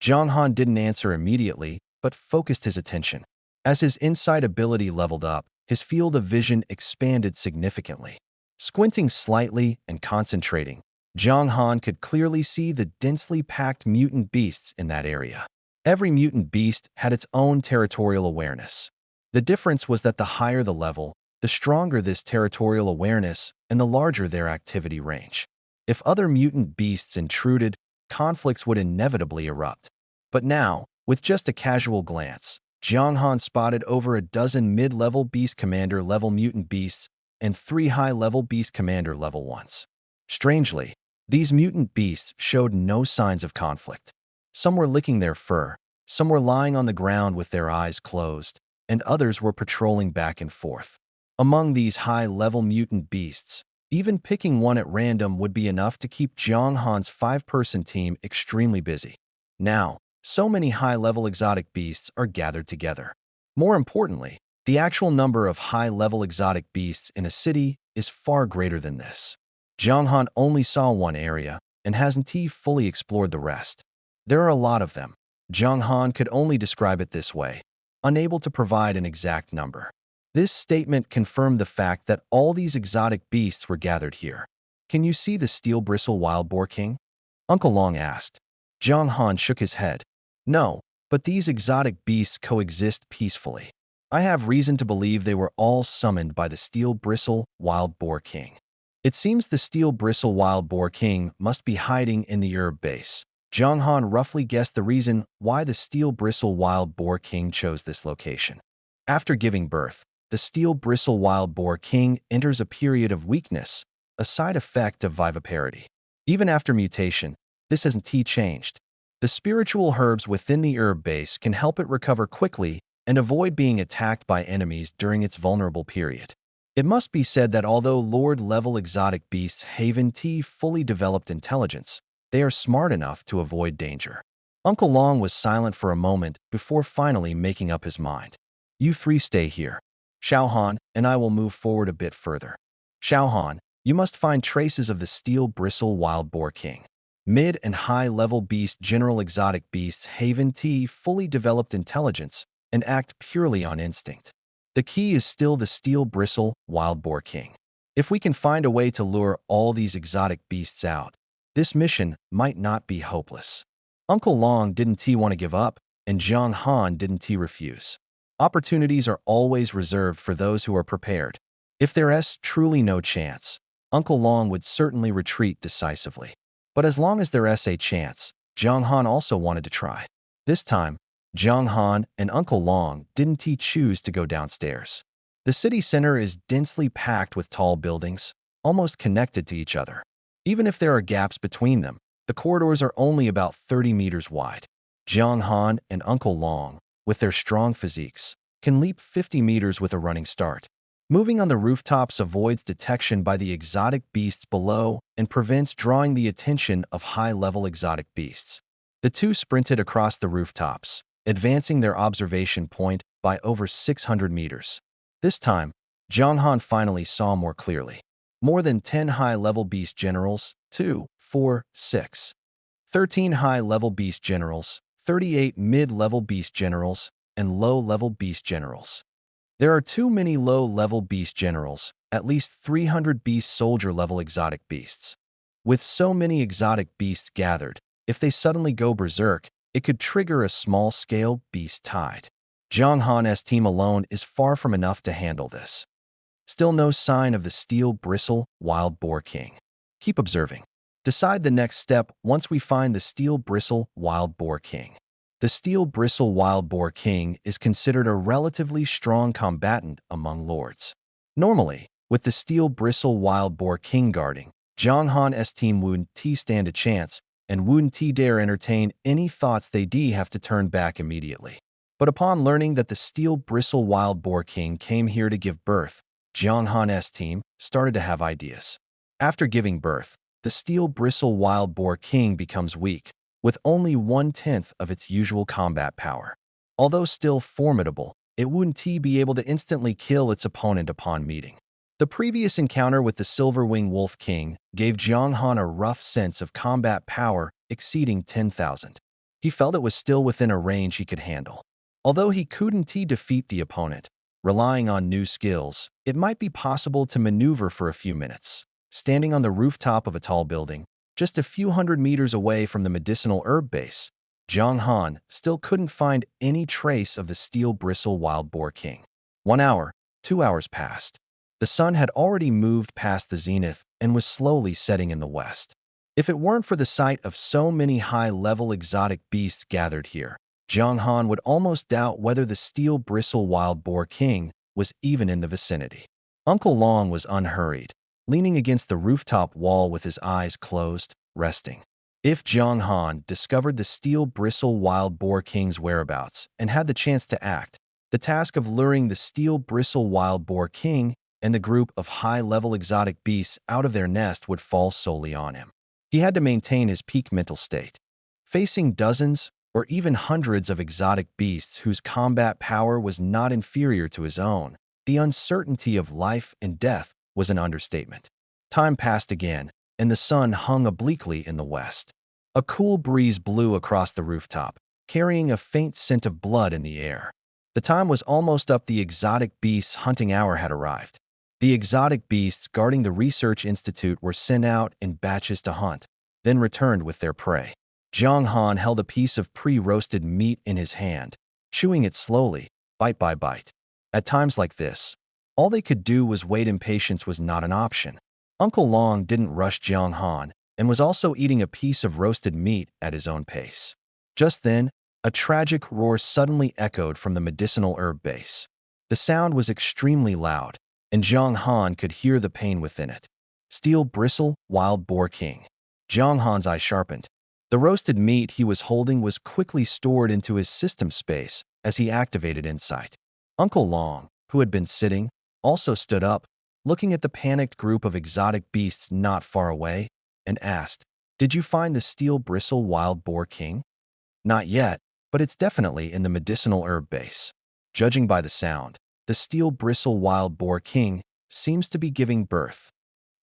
Jiang Han didn't answer immediately, but focused his attention. As his insight ability leveled up, his field of vision expanded significantly. Squinting slightly and concentrating, Jiang Han could clearly see the densely packed mutant beasts in that area. Every mutant beast had its own territorial awareness. The difference was that the higher the level, the stronger this territorial awareness and the larger their activity range. If other mutant beasts intruded, conflicts would inevitably erupt. But now, with just a casual glance, Jiang Han spotted over a dozen mid-level Beast Commander level mutant beasts and 3 high-level Beast Commander level ones. Strangely, these mutant beasts showed no signs of conflict. Some were licking their fur, some were lying on the ground with their eyes closed, and others were patrolling back and forth. Among these high-level mutant beasts, even picking one at random would be enough to keep Jiang Han's 5-person team extremely busy. Now, so many high-level exotic beasts are gathered together. More importantly, the actual number of high-level exotic beasts in a city is far greater than this. Jiang Han only saw one area and hasn't fully explored the rest. There are a lot of them. Jiang Han could only describe it this way, unable to provide an exact number. This statement confirmed the fact that all these exotic beasts were gathered here. "Can you see the Steel Bristle Wild Boar King?" Uncle Long asked. Jiang Han shook his head. "No, but these exotic beasts coexist peacefully. I have reason to believe they were all summoned by the Steel Bristle Wild Boar King. It seems the Steel Bristle Wild Boar King must be hiding in the herb base." Jiang Han roughly guessed the reason why the Steel Bristle Wild Boar King chose this location. After giving birth, the Steel Bristle Wild Boar King enters a period of weakness, a side effect of viviparity. Even after mutation, this hasn't changed. The spiritual herbs within the herb base can help it recover quickly and avoid being attacked by enemies during its vulnerable period. It must be said that although Lord-level exotic beasts have fully developed intelligence, they are smart enough to avoid danger. Uncle Long was silent for a moment before finally making up his mind. "You 3 stay here. Xiaohan and I will move forward a bit further. Xiaohan, you must find traces of the Steel Bristle Wild Boar King. Mid and high-level beast general exotic beasts have fully developed intelligence and act purely on instinct. The key is still the Steel Bristle Wild Boar King. If we can find a way to lure all these exotic beasts out, this mission might not be hopeless." Uncle Long didn't want to give up, and Jiang Han didn't refuse. Opportunities are always reserved for those who are prepared. If there's truly no chance, Uncle Long would certainly retreat decisively. But as long as there's a chance, Jiang Han also wanted to try. This time, Jiang Han and Uncle Long didn't choose to go downstairs. The city center is densely packed with tall buildings, almost connected to each other. Even if there are gaps between them, the corridors are only about 30 meters wide. Jiang Han and Uncle Long, with their strong physiques, can leap 50 meters with a running start. Moving on the rooftops avoids detection by the exotic beasts below and prevents drawing the attention of high-level exotic beasts. The two sprinted across the rooftops, advancing their observation point by over 600 meters. This time, Jiang Han finally saw more clearly. More than 10 high-level beast generals, 2, 4, 6. 13 high-level beast generals, 38 mid-level beast generals, and low-level beast generals. There are too many low-level beast generals, at least 300 beast soldier-level exotic beasts. With so many exotic beasts gathered, if they suddenly go berserk, it could trigger a small-scale beast tide. Jiang Han's team alone is far from enough to handle this. Still no sign of the Steel Bristle Wild Boar King. Keep observing. Decide the next step once we find the Steel Bristle Wild Boar King. The Steel Bristle Wild Boar King is considered a relatively strong combatant among lords. Normally, with the Steel Bristle Wild Boar King guarding, Jiang Han's team wouldn't stand a chance and wouldn't dare entertain any thoughts they'd have to turn back immediately. But upon learning that the Steel Bristle Wild Boar King came here to give birth, Jiang Han's team started to have ideas. After giving birth, the Steel Bristle Wild Boar King becomes weak, with only 1/10 of its usual combat power. Although still formidable, it wouldn't be able to instantly kill its opponent upon meeting. The previous encounter with the Silverwing Wolf King gave Jiang Han a rough sense of combat power exceeding 10,000. He felt it was still within a range he could handle. Although he couldn't defeat the opponent, relying on new skills, it might be possible to maneuver for a few minutes. Standing on the rooftop of a tall building, just a few hundred meters away from the medicinal herb base, Jiang Han still couldn't find any trace of the Steel Bristle Wild Boar King. 1 hour, 2 hours passed. The sun had already moved past the zenith and was slowly setting in the west. If it weren't for the sight of so many high-level exotic beasts gathered here, Jiang Han would almost doubt whether the Steel Bristle Wild Boar King was even in the vicinity. Uncle Long was unhurried, leaning against the rooftop wall with his eyes closed, resting. If Jiang Han discovered the Steel Bristle Wild Boar King's whereabouts and had the chance to act, the task of luring the Steel Bristle Wild Boar King and the group of high-level exotic beasts out of their nest would fall solely on him. He had to maintain his peak mental state. Facing dozens or even hundreds of exotic beasts whose combat power was not inferior to his own, the uncertainty of life and death was an understatement. Time passed again, and the sun hung obliquely in the west. A cool breeze blew across the rooftop, carrying a faint scent of blood in the air. The time was almost up. The exotic beasts' hunting hour had arrived. The exotic beasts guarding the research institute were sent out in batches to hunt, then returned with their prey. Jiang Han held a piece of pre-roasted meat in his hand, chewing it slowly, bite by bite. At times like this, all they could do was wait. Impatience was not an option. Uncle Long didn't rush Jiang Han and was also eating a piece of roasted meat at his own pace. Just then, a tragic roar suddenly echoed from the medicinal herb base. The sound was extremely loud, and Jiang Han could hear the pain within it. Steel Bristle Wild Boar King. Jiang Han's eye sharpened. The roasted meat he was holding was quickly stored into his system space as he activated insight. Uncle Long, who had been sitting, also stood up, looking at the panicked group of exotic beasts not far away, and asked, "Did you find the Steel Bristle Wild Boar King?" "Not yet, but it's definitely in the medicinal herb base." Judging by the sound, the Steel Bristle Wild Boar King seems to be giving birth.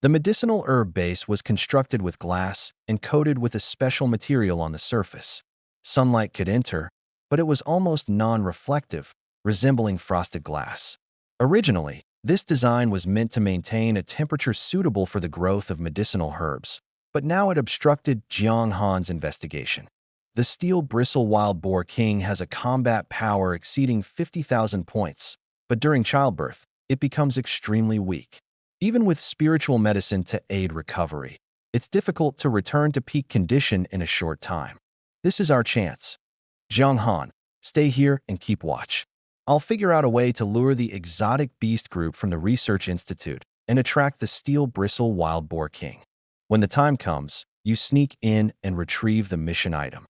The medicinal herb base was constructed with glass and coated with a special material on the surface. Sunlight could enter, but it was almost non-reflective, resembling frosted glass. Originally, this design was meant to maintain a temperature suitable for the growth of medicinal herbs, but now it obstructed Jiang Han's investigation. The Steel Bristle Wild Boar King has a combat power exceeding 50,000 points, but during childbirth, it becomes extremely weak. Even with spiritual medicine to aid recovery, it's difficult to return to peak condition in a short time. This is our chance. Jiang Han, stay here and keep watch. I'll figure out a way to lure the exotic beast group from the research institute and attract the Steel Bristle Wild Boar King. When the time comes, you sneak in and retrieve the mission item.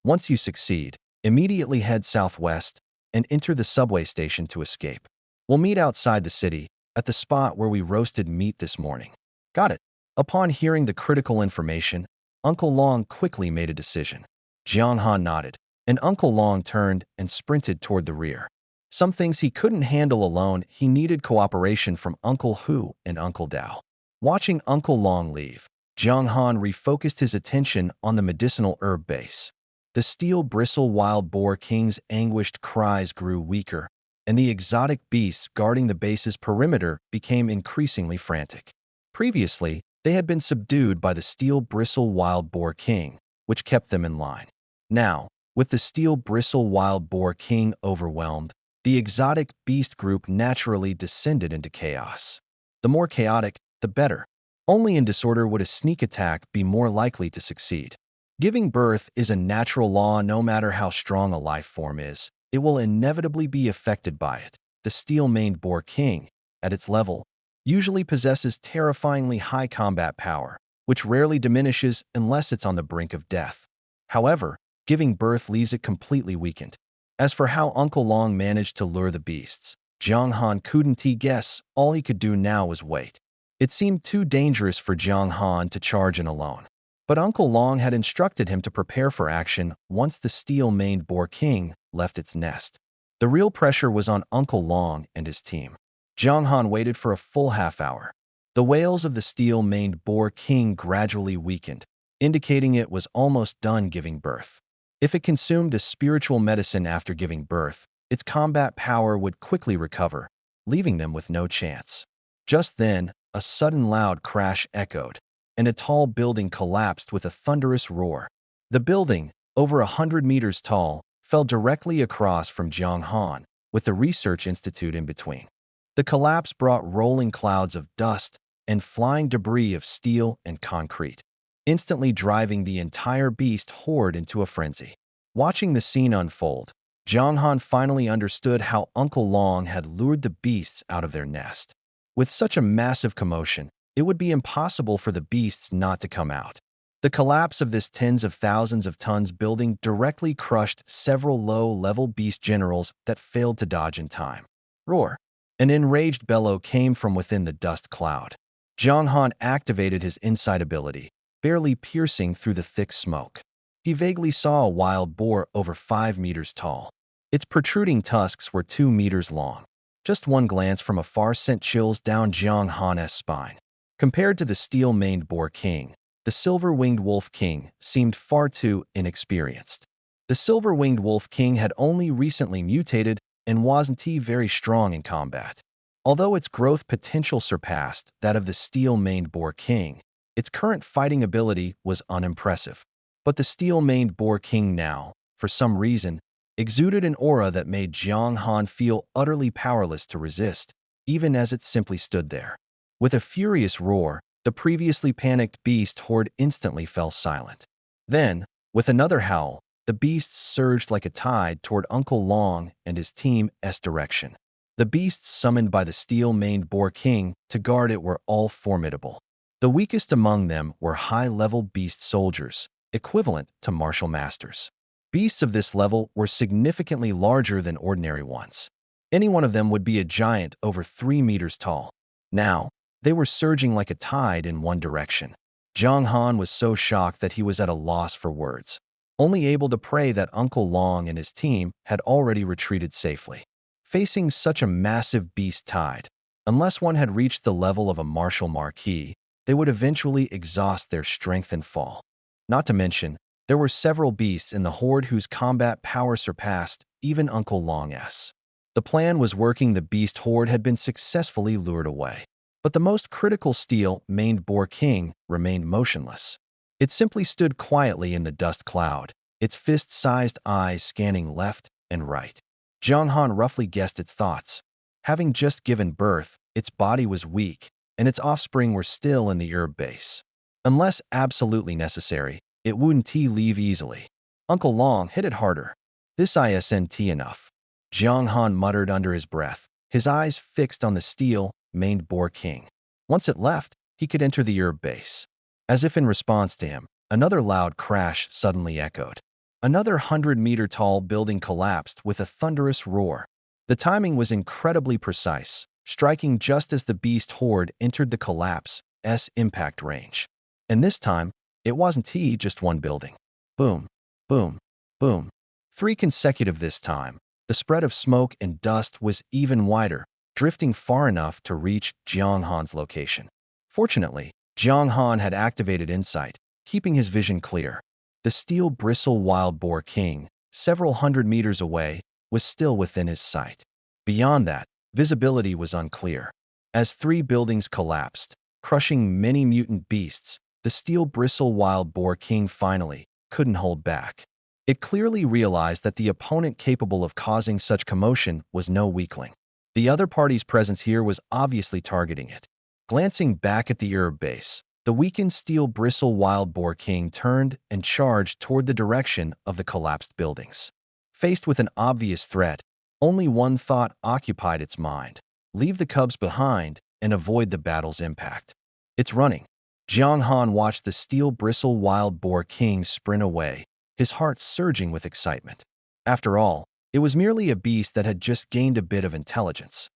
Once you succeed, immediately head southwest, and enter the subway station to escape. We'll meet outside the city, at the spot where we roasted meat this morning. Got it. Upon hearing the critical information, Uncle Long quickly made a decision. Jiang Han nodded, and Uncle Long turned and sprinted toward the rear. Some things he couldn't handle alone, he needed cooperation from Uncle Hu and Uncle Dao. Watching Uncle Long leave, Jiang Han refocused his attention on the medicinal herb base. The steel bristle wild boar king's anguished cries grew weaker, and the exotic beasts guarding the base's perimeter became increasingly frantic. Previously, they had been subdued by the steel bristle wild boar king, which kept them in line. Now, with the steel bristle wild boar king overwhelmed, the exotic beast group naturally descended into chaos. The more chaotic, the better. Only in disorder would a sneak attack be more likely to succeed. Giving birth is a natural law. No matter how strong a life form is, it will inevitably be affected by it. The steel-maned boar king, at its level, usually possesses terrifyingly high combat power, which rarely diminishes unless it's on the brink of death. However, giving birth leaves it completely weakened. As for how Uncle Long managed to lure the beasts, Jiang Han couldn't guess. All he could do now was wait. It seemed too dangerous for Jiang Han to charge in alone. But Uncle Long had instructed him to prepare for action once the steel-maned boar king left its nest. The real pressure was on Uncle Long and his team. Jiang Han waited for a full half-hour. The wails of the steel-maned boar king gradually weakened, indicating it was almost done giving birth. If it consumed a spiritual medicine after giving birth, its combat power would quickly recover, leaving them with no chance. Just then, a sudden loud crash echoed, and a tall building collapsed with a thunderous roar. The building, over 100 meters tall, fell directly across from Jiang Han, with the research institute in between. The collapse brought rolling clouds of dust and flying debris of steel and concrete, instantly driving the entire beast horde into a frenzy. Watching the scene unfold, Jiang Han finally understood how Uncle Long had lured the beasts out of their nest. With such a massive commotion, it would be impossible for the beasts not to come out. The collapse of this tens of thousands of tons building directly crushed several low-level beast generals that failed to dodge in time. Roar! An enraged bellow came from within the dust cloud. Jiang Han activated his insight ability, barely piercing through the thick smoke. He vaguely saw a wild boar over 5 meters tall. Its protruding tusks were 2 meters long. Just one glance from afar sent chills down Jiang Han's spine. Compared to the steel-maned boar king, the silver-winged wolf king seemed far too inexperienced. The silver-winged wolf king had only recently mutated and wasn't very strong in combat. Although its growth potential surpassed that of the steel-maned boar king, its current fighting ability was unimpressive. But the steel-maned boar king now, for some reason, exuded an aura that made Jiang Han feel utterly powerless to resist, even as it simply stood there. With a furious roar, the previously panicked beast horde instantly fell silent. Then, with another howl, the beasts surged like a tide toward Uncle Long and his team's direction. The beasts summoned by the steel-maned boar king to guard it were all formidable. The weakest among them were high-level beast soldiers, equivalent to martial masters. Beasts of this level were significantly larger than ordinary ones. Any one of them would be a giant over 3 meters tall. Now, they were surging like a tide in one direction. Jiang Han was so shocked that he was at a loss for words, only able to pray that Uncle Long and his team had already retreated safely. Facing such a massive beast tide, unless one had reached the level of a martial marquis, they would eventually exhaust their strength and fall. Not to mention, there were several beasts in the horde whose combat power surpassed even Uncle Long's. The plan was working. The beast horde had been successfully lured away. But the most critical steel-maned boar king remained motionless. It simply stood quietly in the dust cloud, its fist-sized eyes scanning left and right. Jiang Han roughly guessed its thoughts. Having just given birth, its body was weak, and its offspring were still in the herb base. Unless absolutely necessary, it wouldn't leave easily. Uncle Long, hit it harder. This isn't enough. Jiang Han muttered under his breath, his eyes fixed on the steel-maned boar king. Once it left, he could enter the herb base. As if in response to him, another loud crash suddenly echoed. Another 100-meter-tall building collapsed with a thunderous roar. The timing was incredibly precise, striking just as the beast horde entered the collapse's impact range. And this time, it wasn't just one building. Boom, boom, boom. Three consecutive this time. The spread of smoke and dust was even wider, drifting far enough to reach Jiang Han's location. Fortunately, Jiang Han had activated insight, keeping his vision clear. The steel bristle wild boar king, several hundred meters away, was still within his sight. Beyond that, visibility was unclear. As three buildings collapsed, crushing many mutant beasts, the steel bristle wild boar king finally couldn't hold back. It clearly realized that the opponent capable of causing such commotion was no weakling. The other party's presence here was obviously targeting it. Glancing back at the herb base, the weakened steel bristle wild boar king turned and charged toward the direction of the collapsed buildings. Faced with an obvious threat, only one thought occupied its mind: leave the cubs behind and avoid the battle's impact. It's running. Jiang Han watched the steel bristle wild boar king sprint away, his heart surging with excitement. After all, it was merely a beast that had just gained a bit of intelligence.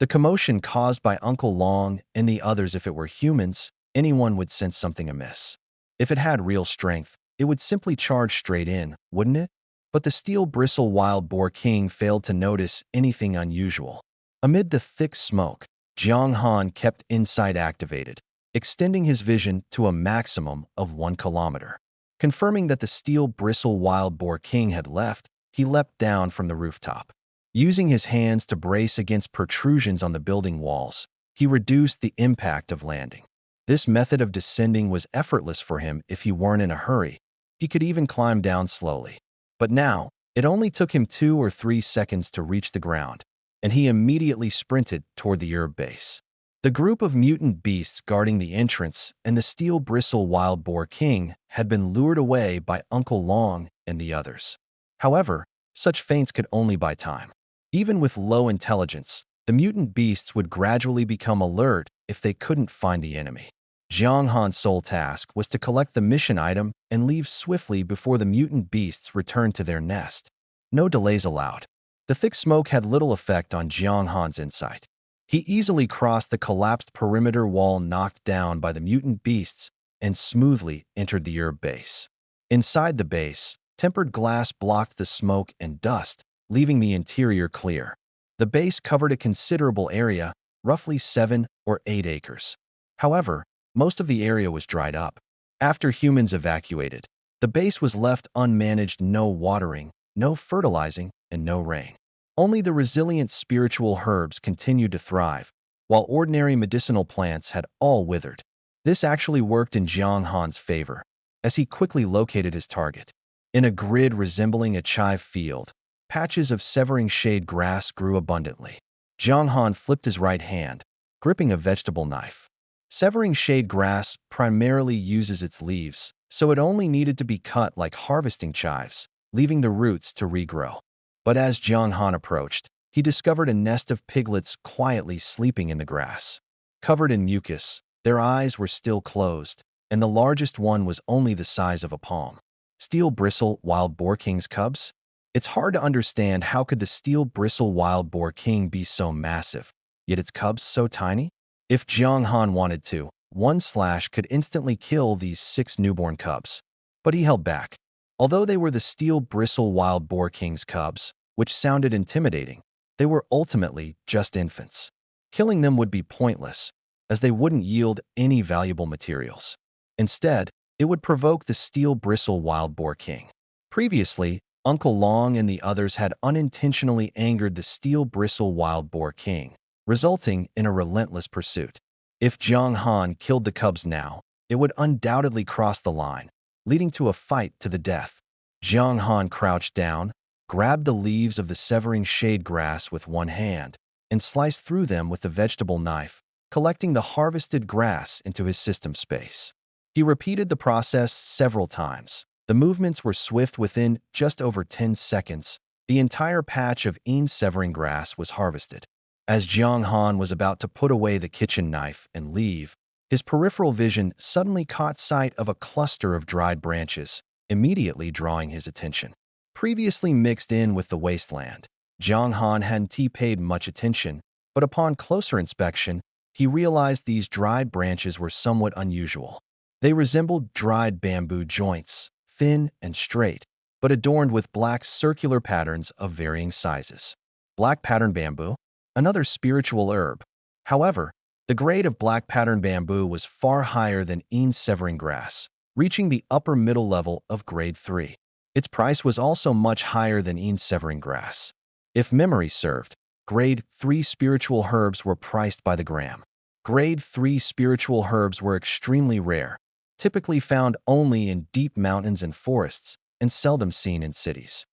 The commotion caused by Uncle Long and the others, if it were humans, anyone would sense something amiss. If it had real strength, it would simply charge straight in, wouldn't it? But the steel bristle wild boar king failed to notice anything unusual. Amid the thick smoke, Jiang Han kept insight activated, extending his vision to a maximum of 1 kilometer. Confirming that the steel bristle wild boar king had left, he leapt down from the rooftop. Using his hands to brace against protrusions on the building walls, he reduced the impact of landing. This method of descending was effortless for him if he weren't in a hurry. He could even climb down slowly. But now, it only took him 2 or 3 seconds to reach the ground, and he immediately sprinted toward the herb base. The group of mutant beasts guarding the entrance and the steel bristle wild boar king had been lured away by Uncle Long and the others. However, such feints could only buy time. Even with low intelligence, the mutant beasts would gradually become alert if they couldn't find the enemy. Jiang Han's sole task was to collect the mission item and leave swiftly before the mutant beasts returned to their nest. No delays allowed. The thick smoke had little effect on Jiang Han's insight. He easily crossed the collapsed perimeter wall knocked down by the mutant beasts and smoothly entered the herb base. Inside the base, tempered glass blocked the smoke and dust, leaving the interior clear. The base covered a considerable area, roughly 7 or 8 acres. However, most of the area was dried up. After humans evacuated, the base was left unmanaged: no watering, no fertilizing, and no rain. Only the resilient spiritual herbs continued to thrive, while ordinary medicinal plants had all withered. This actually worked in Jiang Han's favor, as he quickly located his target. In a grid resembling a chive field, patches of severing shade grass grew abundantly. Jiang Han flipped his right hand, gripping a vegetable knife. Severing shade grass primarily uses its leaves, so it only needed to be cut like harvesting chives, leaving the roots to regrow. But as Jiang Han approached, he discovered a nest of piglets quietly sleeping in the grass. Covered in mucus, their eyes were still closed, and the largest one was only the size of a palm. Steel bristle wild boar king's cubs? It's hard to understand how could the steel bristle wild boar king be so massive, yet its cubs so tiny? If Jiang Han wanted to, one slash could instantly kill these 6 newborn cubs. But he held back. Although they were the steel bristle wild boar king's cubs, which sounded intimidating, they were ultimately just infants. Killing them would be pointless, as they wouldn't yield any valuable materials. Instead, it would provoke the steel bristle wild boar king. Previously, Uncle Long and the others had unintentionally angered the steel bristle wild boar king, resulting in a relentless pursuit. If Jiang Han killed the cubs now, it would undoubtedly cross the line, leading to a fight to the death. Jiang Han crouched down, grabbed the leaves of the severing shade grass with one hand, and sliced through them with the vegetable knife, collecting the harvested grass into his system space. He repeated the process several times. The movements were swift. Within just over 10 seconds, the entire patch of severing grass was harvested. As Jiang Han was about to put away the kitchen knife and leave, his peripheral vision suddenly caught sight of a cluster of dried branches immediately drawing his attention. Previously mixed in with the wasteland, Jiang Han hadn't paid much attention, but upon closer inspection, he realized these dried branches were somewhat unusual. They resembled dried bamboo joints, thin and straight, but adorned with black circular patterns of varying sizes. Black pattern bamboo? Another spiritual herb. However, the grade of black pattern bamboo was far higher than Severing grass, reaching the upper middle level of grade 3. Its price was also much higher than Severing grass. If memory served, grade 3 spiritual herbs were priced by the gram. Grade 3 spiritual herbs were extremely rare, typically found only in deep mountains and forests, and seldom seen in cities.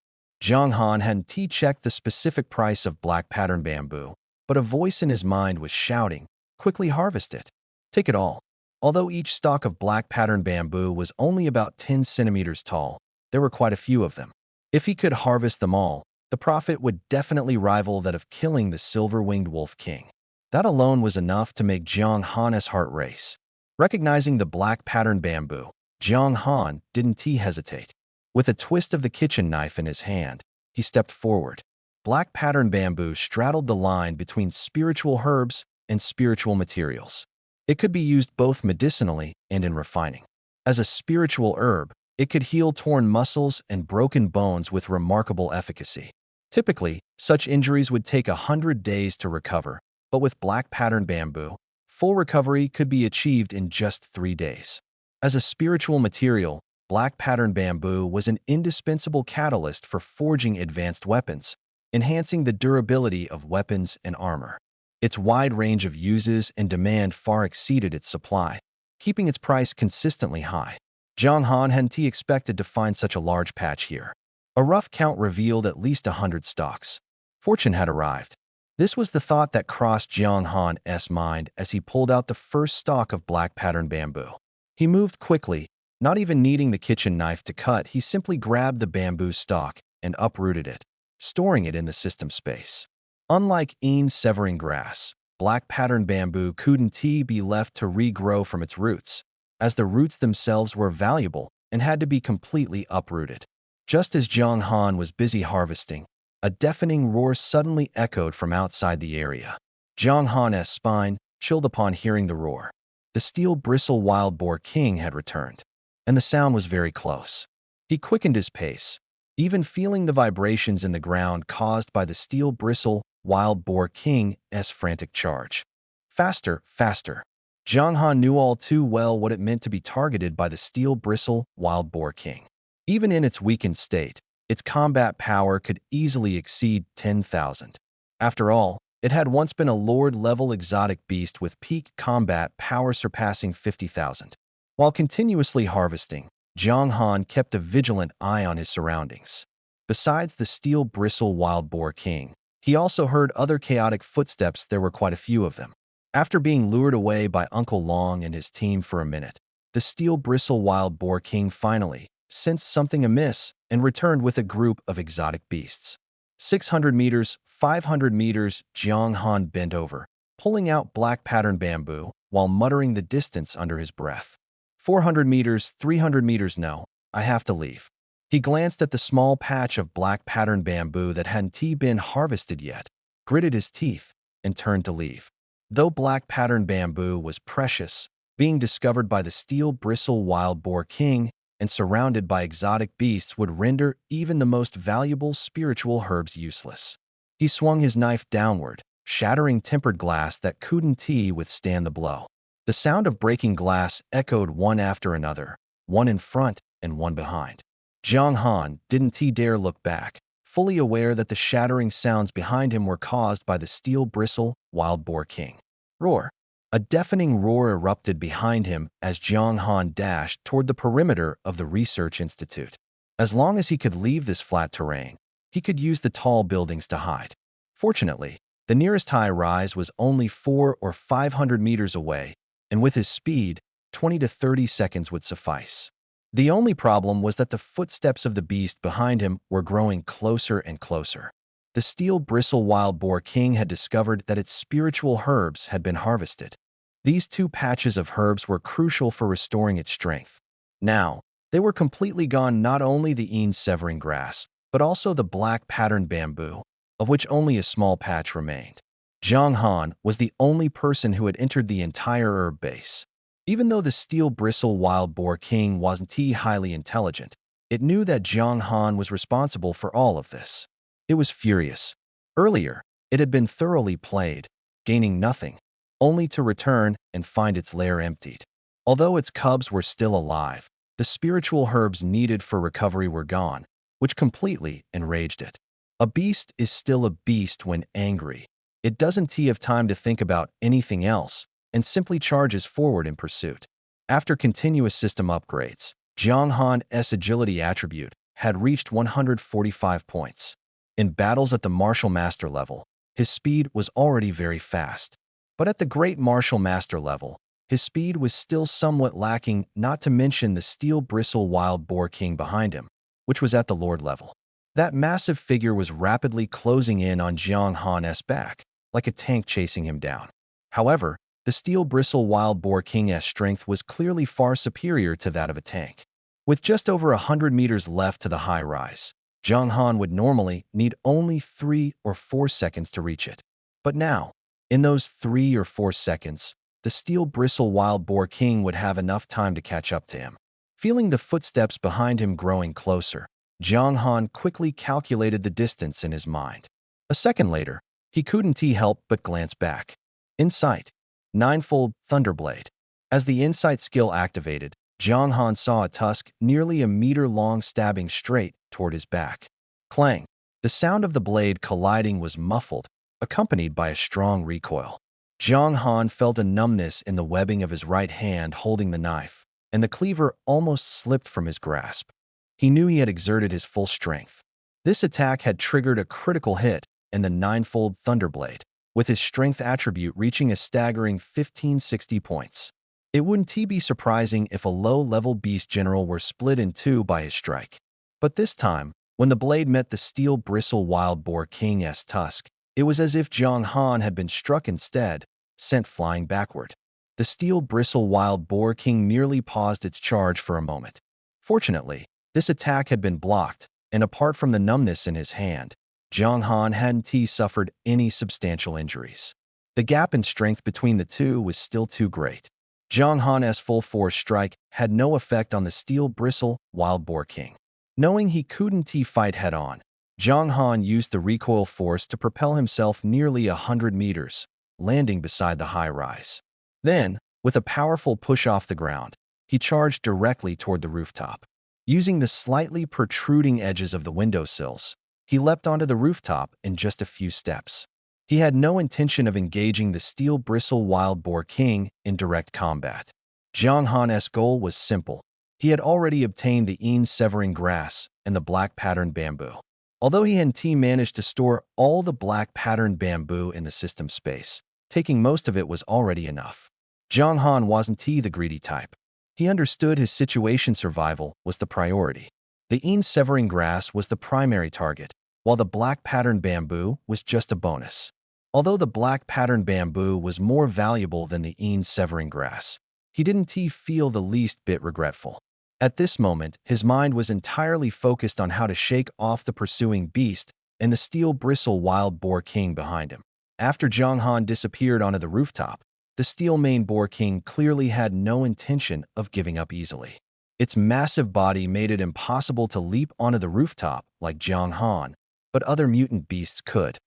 Jiang Han hadn't checked the specific price of black pattern bamboo, but a voice in his mind was shouting, "Quickly harvest it. Take it all." Although each stalk of black pattern bamboo was only about 10 centimeters tall, there were quite a few of them. If he could harvest them all, the profit would definitely rival that of killing the silver-winged wolf king. That alone was enough to make Jiang Han's heart race. Recognizing the black pattern bamboo, Jiang Han didn't hesitate. With a twist of the kitchen knife in his hand, he stepped forward. Black pattern bamboo straddled the line between spiritual herbs and spiritual materials. It could be used both medicinally and in refining. As a spiritual herb, it could heal torn muscles and broken bones with remarkable efficacy. Typically, such injuries would take 100 days to recover, but with black pattern bamboo, full recovery could be achieved in just 3 days. As a spiritual material, black pattern bamboo was an indispensable catalyst for forging advanced weapons, enhancing the durability of weapons and armor. Its wide range of uses and demand far exceeded its supply, keeping its price consistently high. Jiang Han hadn't expected to find such a large patch here. A rough count revealed at least 100 stalks. Fortune had arrived. This was the thought that crossed Jiang Han's mind as he pulled out the first stalk of black pattern bamboo. He moved quickly, not even needing the kitchen knife to cut. He simply grabbed the bamboo stalk and uprooted it, storing it in the system space. Unlike Severing grass, black pattern bamboo couldn't be left to regrow from its roots, as the roots themselves were valuable and had to be completely uprooted. Just as Jiang Han was busy harvesting, a deafening roar suddenly echoed from outside the area. Jiang Han's spine chilled upon hearing the roar. The steel bristle wild boar king had returned, and the sound was very close. He quickened his pace, even feeling the vibrations in the ground caused by the steel bristle wild boar king's frantic charge. Faster, faster. Jiang Han knew all too well what it meant to be targeted by the steel bristle wild boar king. Even in its weakened state, its combat power could easily exceed 10,000. After all, it had once been a Lord-level exotic beast with peak combat power surpassing 50,000. While continuously harvesting, Jiang Han kept a vigilant eye on his surroundings. Besides the steel bristle wild boar king, he also heard other chaotic footsteps. There were quite a few of them. After being lured away by Uncle Long and his team for a minute, the steel bristle wild boar king finally sensed something amiss and returned with a group of exotic beasts. 600 meters, 500 meters, Jiang Han bent over, pulling out black pattern bamboo while muttering the distance under his breath. 400 meters, 300 meters, no, I have to leave. He glanced at the small patch of black pattern bamboo that hadn't been harvested yet, gritted his teeth, and turned to leave. Though black pattern bamboo was precious, being discovered by the steel bristle wild boar king and surrounded by exotic beasts would render even the most valuable spiritual herbs useless. He swung his knife downward, shattering tempered glass that couldn't withstand the blow. The sound of breaking glass echoed one after another, one in front and one behind. Jiang Han didn't dare look back, fully aware that the shattering sounds behind him were caused by the steel bristle wild boar king. Roar! A deafening roar erupted behind him as Jiang Han dashed toward the perimeter of the research institute. As long as he could leave this flat terrain, he could use the tall buildings to hide. Fortunately, the nearest high rise was only 400 or 500 meters away, and with his speed, 20 to 30 seconds would suffice. The only problem was that the footsteps of the beast behind him were growing closer and closer. The steel bristle wild boar king had discovered that its spiritual herbs had been harvested. These 2 patches of herbs were crucial for restoring its strength. Now, They were completely gone, not only the Een-severing grass, but also the black patterned bamboo, of which only a small patch remained. Jiang Han was the only person who had entered the entire herb base. Even though the steel bristle wild boar king wasn't highly intelligent, it knew that Jiang Han was responsible for all of this. It was furious. Earlier, it had been thoroughly played, gaining nothing, only to return and find its lair emptied. Although its cubs were still alive, the spiritual herbs needed for recovery were gone, which completely enraged it. A beast is still a beast when angry. It doesn't have time to think about anything else and simply charges forward in pursuit. After continuous system upgrades, Jiang Han's agility attribute had reached 145 points. In battles at the martial master level, his speed was already very fast. But at the great martial master level, his speed was still somewhat lacking, not to mention the steel bristle wild boar king behind him, which was at the lord level. That massive figure was rapidly closing in on Jiang Han's back, like a tank chasing him down. However, the steel bristle wild boar king's strength was clearly far superior to that of a tank. With just over 100 meters left to the high rise, Jiang Han would normally need only 3 or 4 seconds to reach it. But now, in those 3 or 4 seconds, the steel bristle wild boar king would have enough time to catch up to him. Feeling the footsteps behind him growing closer, Jiang Han quickly calculated the distance in his mind. A second later, he couldn't help but glance back. Insight. Ninefold Thunderblade. As the insight skill activated, Jiang Han saw a tusk nearly a meter long stabbing straight toward his back. Clang. The sound of the blade colliding was muffled, accompanied by a strong recoil. Jiang Han felt a numbness in the webbing of his right hand holding the knife, and the cleaver almost slipped from his grasp. He knew he had exerted his full strength. This attack had triggered a critical hit and the ninefold Thunderblade, with his strength attribute reaching a staggering 1560 points. It wouldn't be surprising if a low-level beast general were split in two by his strike. But this time, when the blade met the steel bristle wild boar king's tusk, it was as if Jiang Han had been struck instead, sent flying backward. The steel bristle wild boar king merely paused its charge for a moment. Fortunately, this attack had been blocked, and apart from the numbness in his hand, Jiang Han hadn't suffered any substantial injuries. The gap in strength between the two was still too great. Jiang Han's full-force strike had no effect on the steel bristle wild boar king. Knowing he couldn't fight head-on, Jiang Han used the recoil force to propel himself nearly 100 meters, landing beside the high rise. Then, with a powerful push off the ground, he charged directly toward the rooftop. Using the slightly protruding edges of the windowsills, he leapt onto the rooftop in just a few steps. He had no intention of engaging the steel bristle wild boar king in direct combat. Jiang Han's goal was simple. He had already obtained the Een-severing grass and the black patterned bamboo. Although he hadn't managed to store all the black patterned bamboo in the system space, taking most of it was already enough. Jiang Han wasn't the greedy type. He understood his situation. Survival was the priority. The Een-severing grass was the primary target, while the black patterned bamboo was just a bonus. Although the black patterned bamboo was more valuable than the Een-severing grass, he didn't feel the least bit regretful. At this moment, his mind was entirely focused on how to shake off the pursuing beast and the steel bristle wild boar king behind him. After Jiang Han disappeared onto the rooftop, the steel mane boar king clearly had no intention of giving up easily. Its massive body made it impossible to leap onto the rooftop like Jiang Han, but other mutant beasts could.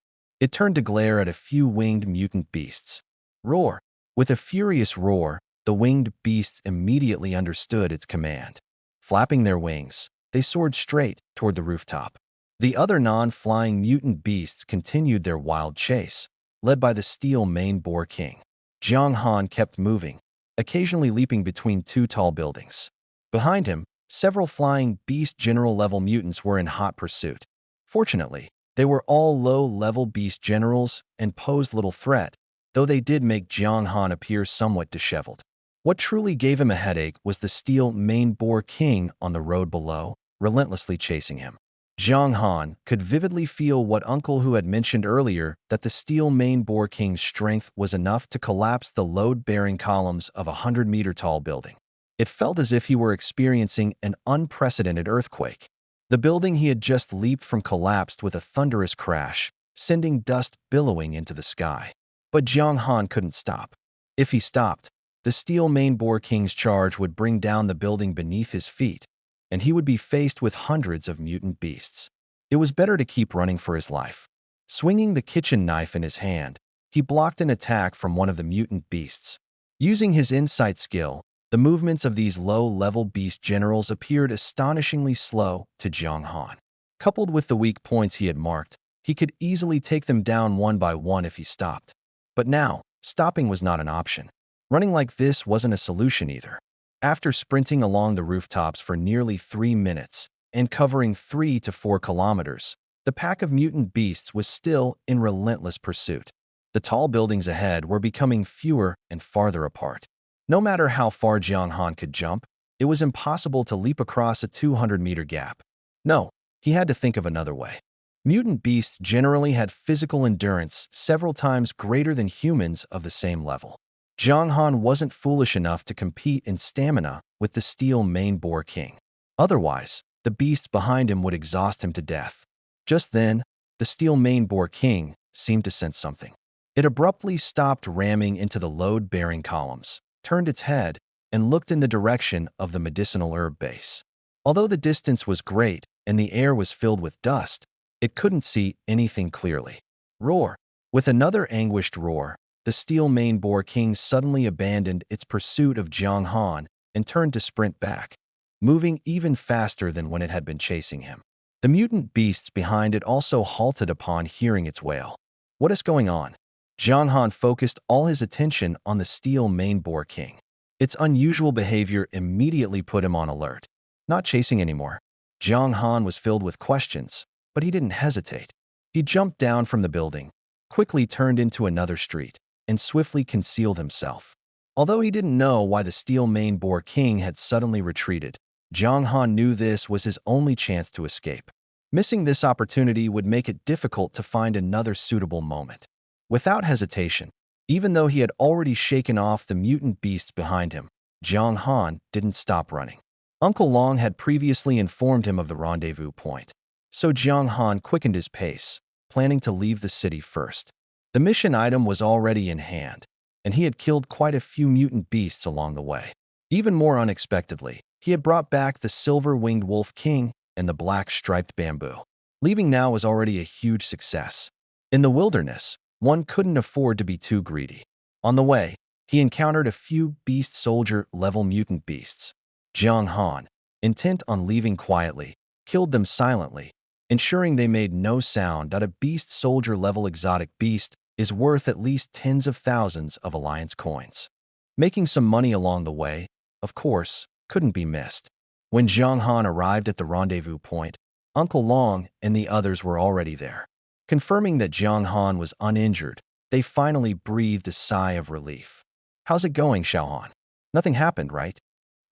It turned to glare at a few winged mutant beasts. Roar! With a furious roar, the winged beasts immediately understood its command. Flapping their wings, they soared straight toward the rooftop. The other non-flying mutant beasts continued their wild chase, led by the steel mane boar king. Jiang Han kept moving, occasionally leaping between two tall buildings. Behind him, several flying beast general-level mutants were in hot pursuit. Fortunately, they were all low-level beast generals and posed little threat, though they did make Jiang Han appear somewhat disheveled. What truly gave him a headache was the steel mane boar king on the road below, relentlessly chasing him. Jiang Han could vividly feel what Uncle Hu had mentioned earlier, that the steel mane boar king's strength was enough to collapse the load-bearing columns of a 100-meter-tall building. It felt as if he were experiencing an unprecedented earthquake. The building he had just leaped from collapsed with a thunderous crash, sending dust billowing into the sky. But Jiang Han couldn't stop. If he stopped, the steel main boar king's charge would bring down the building beneath his feet, and he would be faced with hundreds of mutant beasts. It was better to keep running for his life. Swinging the kitchen knife in his hand, he blocked an attack from one of the mutant beasts. Using his insight skill, the movements of these low-level beast generals appeared astonishingly slow to Jiang Han. Coupled with the weak points he had marked, he could easily take them down one by one if he stopped. But now, stopping was not an option. Running like this wasn't a solution either. After sprinting along the rooftops for nearly 3 minutes and covering 3 to 4 kilometers, the pack of mutant beasts was still in relentless pursuit. The tall buildings ahead were becoming fewer and farther apart. No matter how far Jiang Han could jump, it was impossible to leap across a 200-meter gap. No, he had to think of another way. Mutant beasts generally had physical endurance several times greater than humans of the same level. Jiang Han wasn't foolish enough to compete in stamina with the steel main boar king. Otherwise, the beasts behind him would exhaust him to death. Just then, the steel main boar king seemed to sense something. It abruptly stopped ramming into the load-bearing columns, turned its head, and looked in the direction of the medicinal herb base. Although the distance was great and the air was filled with dust, it couldn't see anything clearly. Roar! With another anguished roar, the steel main boar king suddenly abandoned its pursuit of Jiang Han and turned to sprint back, moving even faster than when it had been chasing him. The mutant beasts behind it also halted upon hearing its wail. What is going on? Jiang Han focused all his attention on the steel main boar king. Its unusual behavior immediately put him on alert. Not chasing anymore. Jiang Han was filled with questions, but he didn't hesitate. He jumped down from the building, quickly turned into another street, and swiftly concealed himself. Although he didn't know why the steel main boar king had suddenly retreated, Jiang Han knew this was his only chance to escape. Missing this opportunity would make it difficult to find another suitable moment. Without hesitation, even though he had already shaken off the mutant beasts behind him, Jiang Han didn't stop running. Uncle Long had previously informed him of the rendezvous point, so Jiang Han quickened his pace, planning to leave the city first. The mission item was already in hand, and he had killed quite a few mutant beasts along the way. Even more unexpectedly, he had brought back the silver-winged wolf king and the black-striped bamboo. Leaving now was already a huge success. In the wilderness, one couldn't afford to be too greedy. On the way, he encountered a few beast soldier-level mutant beasts. Jiang Han, intent on leaving quietly, killed them silently, ensuring they made no sound. A beast soldier-level exotic beast is worth at least tens of thousands of alliance coins. Making some money along the way, of course, couldn't be missed. When Jiang Han arrived at the rendezvous point, Uncle Long and the others were already there. Confirming that Jiang Han was uninjured, they finally breathed a sigh of relief. "How's it going, Xiao Han? Nothing happened, right?"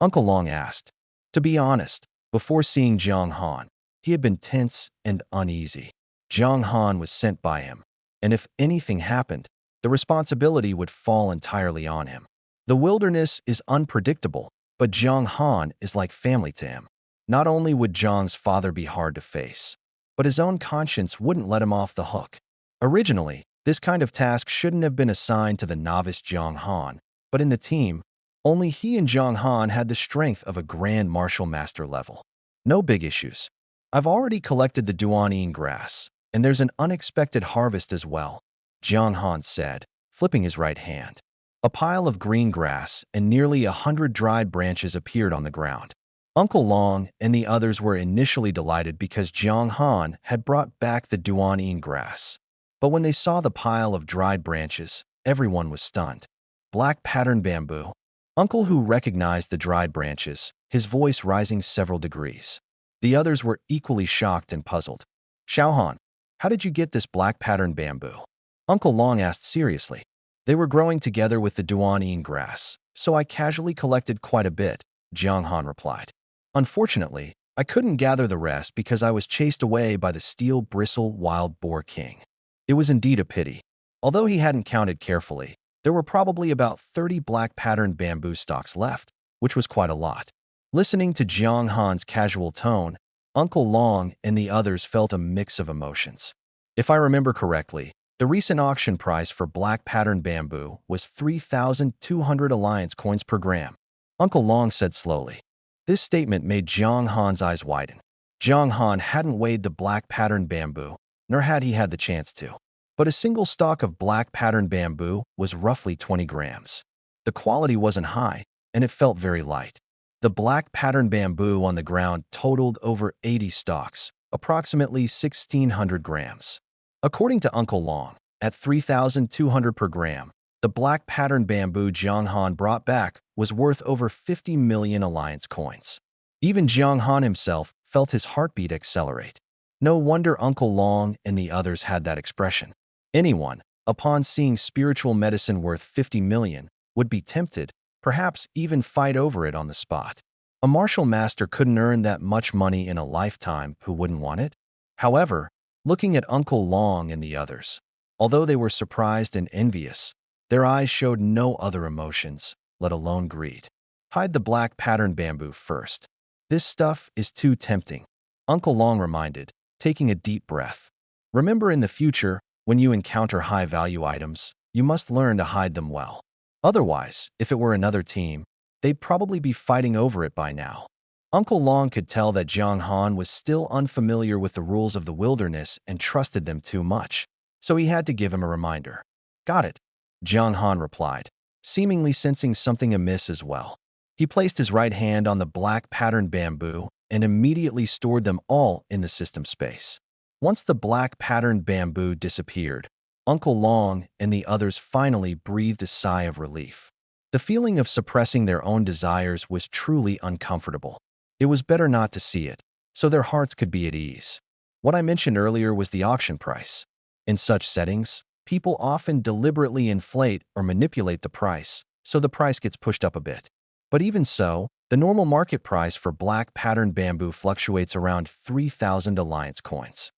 Uncle Long asked. To be honest, before seeing Jiang Han, he had been tense and uneasy. Jiang Han was sent by him, and if anything happened, the responsibility would fall entirely on him. The wilderness is unpredictable, but Jiang Han is like family to him. Not only would Jiang's father be hard to face, but his own conscience wouldn't let him off the hook. Originally, this kind of task shouldn't have been assigned to the novice Jiang Han, but in the team, only he and Jiang Han had the strength of a Grand Martial Master level. No big issues. I've already collected the Duanyin grass, and there's an unexpected harvest as well, Jiang Han said, flipping his right hand. A pile of green grass and nearly 100 dried branches appeared on the ground. Uncle Long and the others were initially delighted because Jiang Han had brought back the Duanyin grass. But when they saw the pile of dried branches, everyone was stunned. Black patterned bamboo. Uncle Hu recognized the dried branches, his voice rising several degrees. The others were equally shocked and puzzled. "Xiao Han, how did you get this black patterned bamboo?" Uncle Long asked seriously. "They were growing together with the Duanyin grass, so I casually collected quite a bit," Jiang Han replied. "Unfortunately, I couldn't gather the rest because I was chased away by the steel bristle wild boar king." It was indeed a pity. Although he hadn't counted carefully, there were probably about 30 black patterned bamboo stalks left. which was quite a lot. Listening to Jiang Han's casual tone, Uncle Long and the others felt a mix of emotions. If I remember correctly, the recent auction price for black pattern bamboo was 3,200 alliance coins per gram, Uncle Long said slowly. This statement made Jiang Han's eyes widen. Jiang Han hadn't weighed the black pattern bamboo, nor had he had the chance to. But a single stalk of black pattern bamboo was roughly 20 grams. The quality wasn't high, and it felt very light. The black pattern bamboo on the ground totaled over 80 stalks, approximately 1,600 grams. According to Uncle Long, at 3,200 per gram, the black pattern bamboo Jiang Han brought back was worth over 50 million alliance coins. Even Jiang Han himself felt his heartbeat accelerate. No wonder Uncle Long and the others had that expression. Anyone, upon seeing spiritual medicine worth 50 million, would be tempted, perhaps even fight over it on the spot. A martial master couldn't earn that much money in a lifetime who wouldn't want it. However, looking at Uncle Long and the others, although they were surprised and envious, their eyes showed no other emotions, let alone greed. Hide the black pattern bamboo first. This stuff is too tempting, Uncle Long reminded, taking a deep breath. Remember, in the future, when you encounter high-value items, you must learn to hide them well. Otherwise, if it were another team, they'd probably be fighting over it by now. Uncle Long could tell that Jiang Han was still unfamiliar with the rules of the wilderness and trusted them too much, so he had to give him a reminder. Got it, Jiang Han replied, seemingly sensing something amiss as well. He placed his right hand on the black pattern bamboo and immediately stored them all in the system space. Once the black pattern bamboo disappeared, Uncle Long and the others finally breathed a sigh of relief. The feeling of suppressing their own desires was truly uncomfortable. It was better not to see it, so their hearts could be at ease. What I mentioned earlier was the auction price. In such settings, people often deliberately inflate or manipulate the price, so the price gets pushed up a bit. But even so, the normal market price for black pattern bamboo fluctuates around 3,000 alliance coins.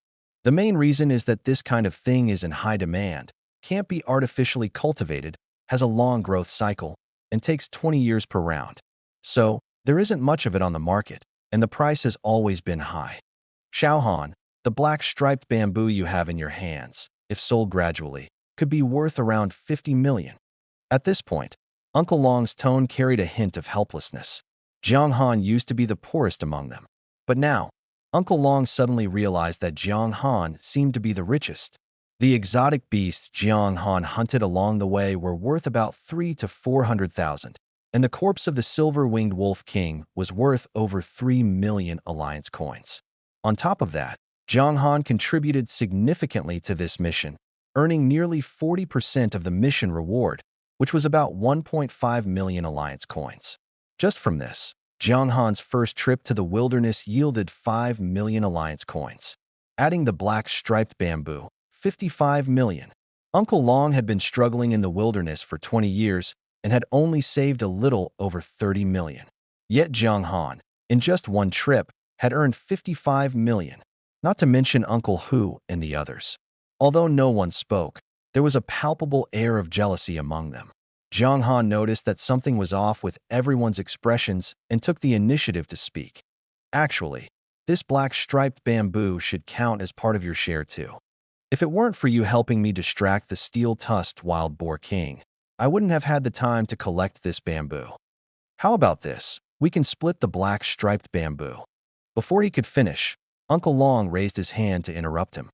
The main reason is that this kind of thing is in high demand, can't be artificially cultivated, has a long growth cycle, and takes 20 years per round. So, there isn't much of it on the market, and the price has always been high. Xiaohan, the black striped bamboo you have in your hands, if sold gradually, could be worth around 50 million. At this point, Uncle Long's tone carried a hint of helplessness. Jiang Han used to be the poorest among them. But now, Uncle Long suddenly realized that Jiang Han seemed to be the richest. The exotic beasts Jiang Han hunted along the way were worth about 300,000 to 400,000, and the corpse of the silver-winged wolf king was worth over 3 million alliance coins. On top of that, Jiang Han contributed significantly to this mission, earning nearly 40% of the mission reward, which was about 1.5 million alliance coins. Just from this, Jiang Han's first trip to the wilderness yielded 5 million alliance coins. Adding the black striped bamboo, 55 million. Uncle Long had been struggling in the wilderness for 20 years and had only saved a little over 30 million. Yet Jiang Han, in just one trip, had earned 55 million, not to mention Uncle Hu and the others. Although no one spoke, there was a palpable air of jealousy among them. Jiang Han noticed that something was off with everyone's expressions and took the initiative to speak. Actually, this black striped bamboo should count as part of your share too. If it weren't for you helping me distract the steel-tusked wild boar king, I wouldn't have had the time to collect this bamboo. How about this? We can split the black striped bamboo. Before he could finish, Uncle Long raised his hand to interrupt him.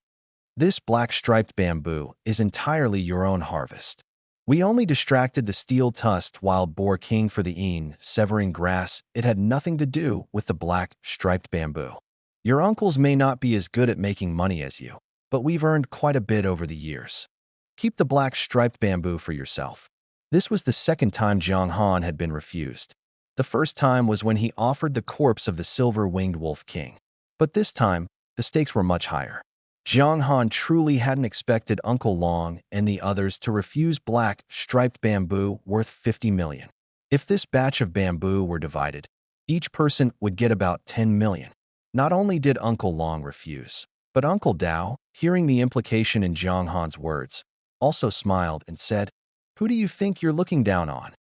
This black striped bamboo is entirely your own harvest. We only distracted the steel-tusked wild boar king for the severing grass. It had nothing to do with the black striped bamboo. Your uncles may not be as good at making money as you, but we've earned quite a bit over the years. Keep the black striped bamboo for yourself. This was the second time Jiang Han had been refused. The first time was when he offered the corpse of the silver-winged wolf king. But this time, the stakes were much higher. Jiang Han truly hadn't expected Uncle Long and the others to refuse black, striped bamboo worth 50 million. If this batch of bamboo were divided, each person would get about 10 million. Not only did Uncle Long refuse, but Uncle Dao, hearing the implication in Jiang Han's words, also smiled and said, "Who do you think you're looking down on?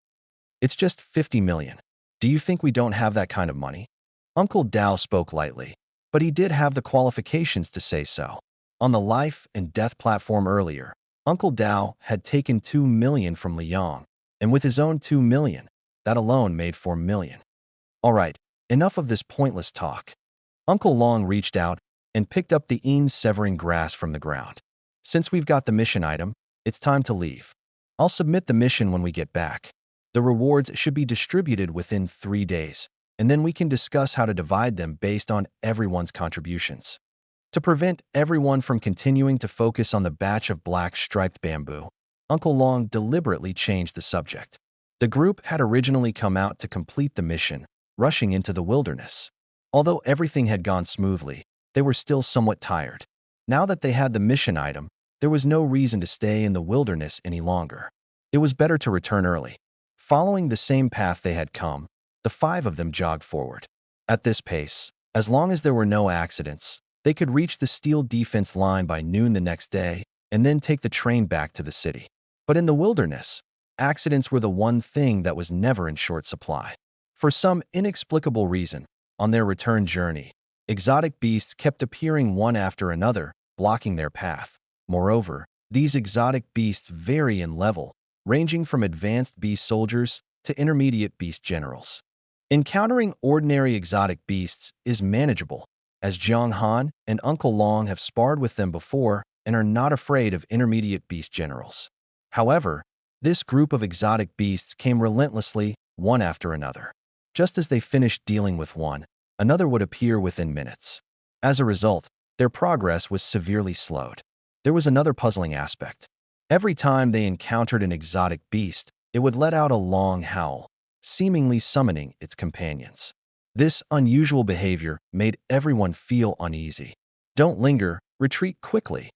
It's just 50 million. Do you think we don't have that kind of money? Uncle Dao spoke lightly, but he did have the qualifications to say so. On the life and death platform earlier, Uncle Dao had taken 2 million from Liang, and with his own 2 million, that alone made 4 million. All right, enough of this pointless talk. Uncle Long reached out and picked up the severing grass from the ground. Since we've got the mission item, it's time to leave. I'll submit the mission when we get back. The rewards should be distributed within 3 days, and then we can discuss how to divide them based on everyone's contributions. To prevent everyone from continuing to focus on the batch of black striped bamboo, Uncle Long deliberately changed the subject. The group had originally come out to complete the mission, rushing into the wilderness. Although everything had gone smoothly, they were still somewhat tired. Now that they had the mission item, there was no reason to stay in the wilderness any longer. It was better to return early. Following the same path they had come, the 5 of them jogged forward. At this pace, as long as there were no accidents, they could reach the steel defense line by noon the next day and then take the train back to the city. But in the wilderness, accidents were the one thing that was never in short supply. For some inexplicable reason, on their return journey, exotic beasts kept appearing one after another, blocking their path. Moreover, these exotic beasts vary in level, ranging from advanced beast soldiers to intermediate beast generals. Encountering ordinary exotic beasts is manageable, as Jiang Han and Uncle Long have sparred with them before and are not afraid of intermediate beast generals. However, this group of exotic beasts came relentlessly, one after another. Just as they finished dealing with one, another would appear within minutes. As a result, their progress was severely slowed. There was another puzzling aspect. Every time they encountered an exotic beast, it would let out a long howl, seemingly summoning its companions. This unusual behavior made everyone feel uneasy. Don't linger, retreat quickly.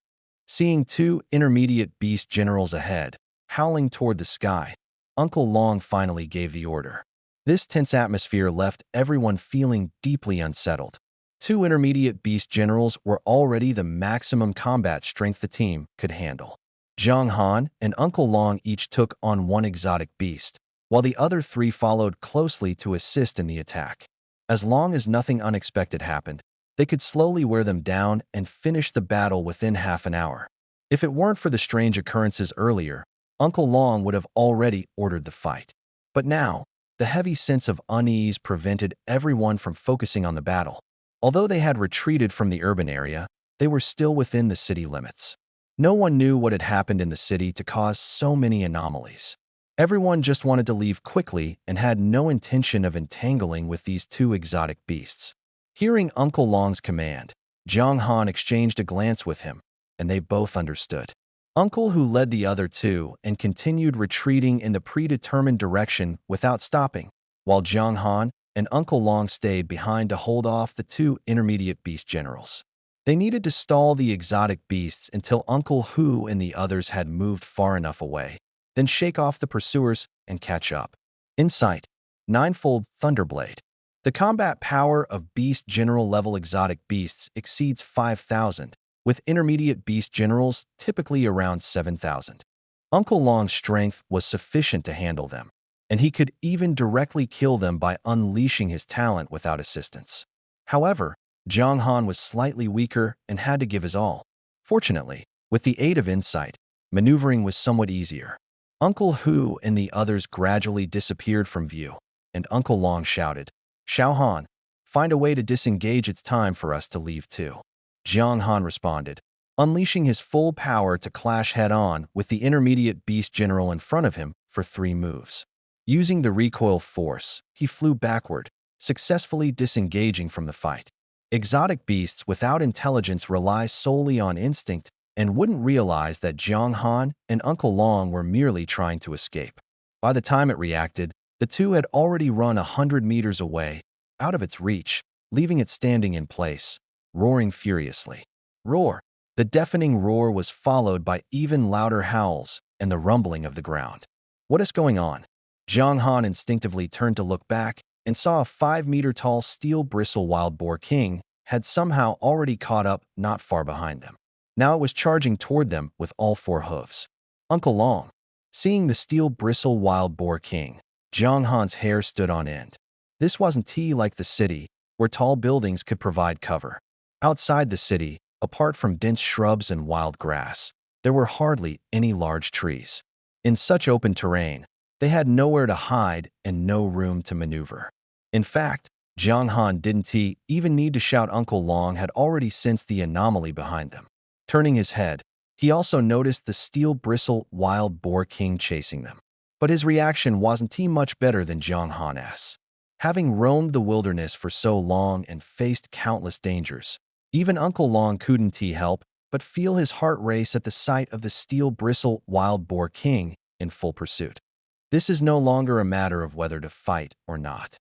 Seeing 2 intermediate beast generals ahead, howling toward the sky, Uncle Long finally gave the order. This tense atmosphere left everyone feeling deeply unsettled. 2 intermediate beast generals were already the maximum combat strength the team could handle. Jiang Han and Uncle Long each took on 1 exotic beast, while the other 3 followed closely to assist in the attack. As long as nothing unexpected happened, they could slowly wear them down and finish the battle within half an hour. If it weren't for the strange occurrences earlier, Uncle Long would have already ordered the fight. But now, the heavy sense of unease prevented everyone from focusing on the battle. Although they had retreated from the urban area, they were still within the city limits. No one knew what had happened in the city to cause so many anomalies. Everyone just wanted to leave quickly and had no intention of entangling with these 2 exotic beasts. Hearing Uncle Long's command, Jiang Han exchanged a glance with him, and they both understood. Uncle who led the other 2 and continued retreating in the predetermined direction without stopping, while Jiang Han and Uncle Long stayed behind to hold off the 2 intermediate beast generals. They needed to stall the exotic beasts until Uncle Hu and the others had moved far enough away, then shake off the pursuers and catch up. In sight, 9-fold Thunderblade. The combat power of beast general level exotic beasts exceeds 5,000, with intermediate beast generals typically around 7,000. Uncle Long's strength was sufficient to handle them, and he could even directly kill them by unleashing his talent without assistance. However, Jiang Han was slightly weaker and had to give his all. Fortunately, with the aid of insight, maneuvering was somewhat easier. Uncle Hu and the others gradually disappeared from view, and Uncle Long shouted, "Xiao Han, find a way to disengage. It's time for us to leave too." Jiang Han responded, unleashing his full power to clash head-on with the intermediate beast general in front of him for 3 moves. Using the recoil force, he flew backward, successfully disengaging from the fight. Exotic beasts without intelligence rely solely on instinct and wouldn't realize that Jiang Han and Uncle Long were merely trying to escape. By the time it reacted, the 2 had already run 100 meters away, out of its reach, leaving it standing in place, roaring furiously. Roar! The deafening roar was followed by even louder howls and the rumbling of the ground. What is going on? Jiang Han instinctively turned to look back and saw a 5-meter-tall steel bristle wild boar king had somehow already caught up not far behind them. Now it was charging toward them with all 4 hooves. Uncle Long. Seeing the steel bristle wild boar king, Jiang Han's hair stood on end. This wasn't T like the city, where tall buildings could provide cover. Outside the city, apart from dense shrubs and wild grass, there were hardly any large trees. In such open terrain, they had nowhere to hide and no room to maneuver. In fact, Jiang Han didn't even need to shout. Uncle Long had already sensed the anomaly behind them. Turning his head, he also noticed the steel-bristle wild boar king chasing them. But his reaction wasn't much better than Jiang Han's. Having roamed the wilderness for so long and faced countless dangers, even Uncle Long couldn't help but feel his heart race at the sight of the steel-bristle wild boar king in full pursuit. This is no longer a matter of whether to fight or not.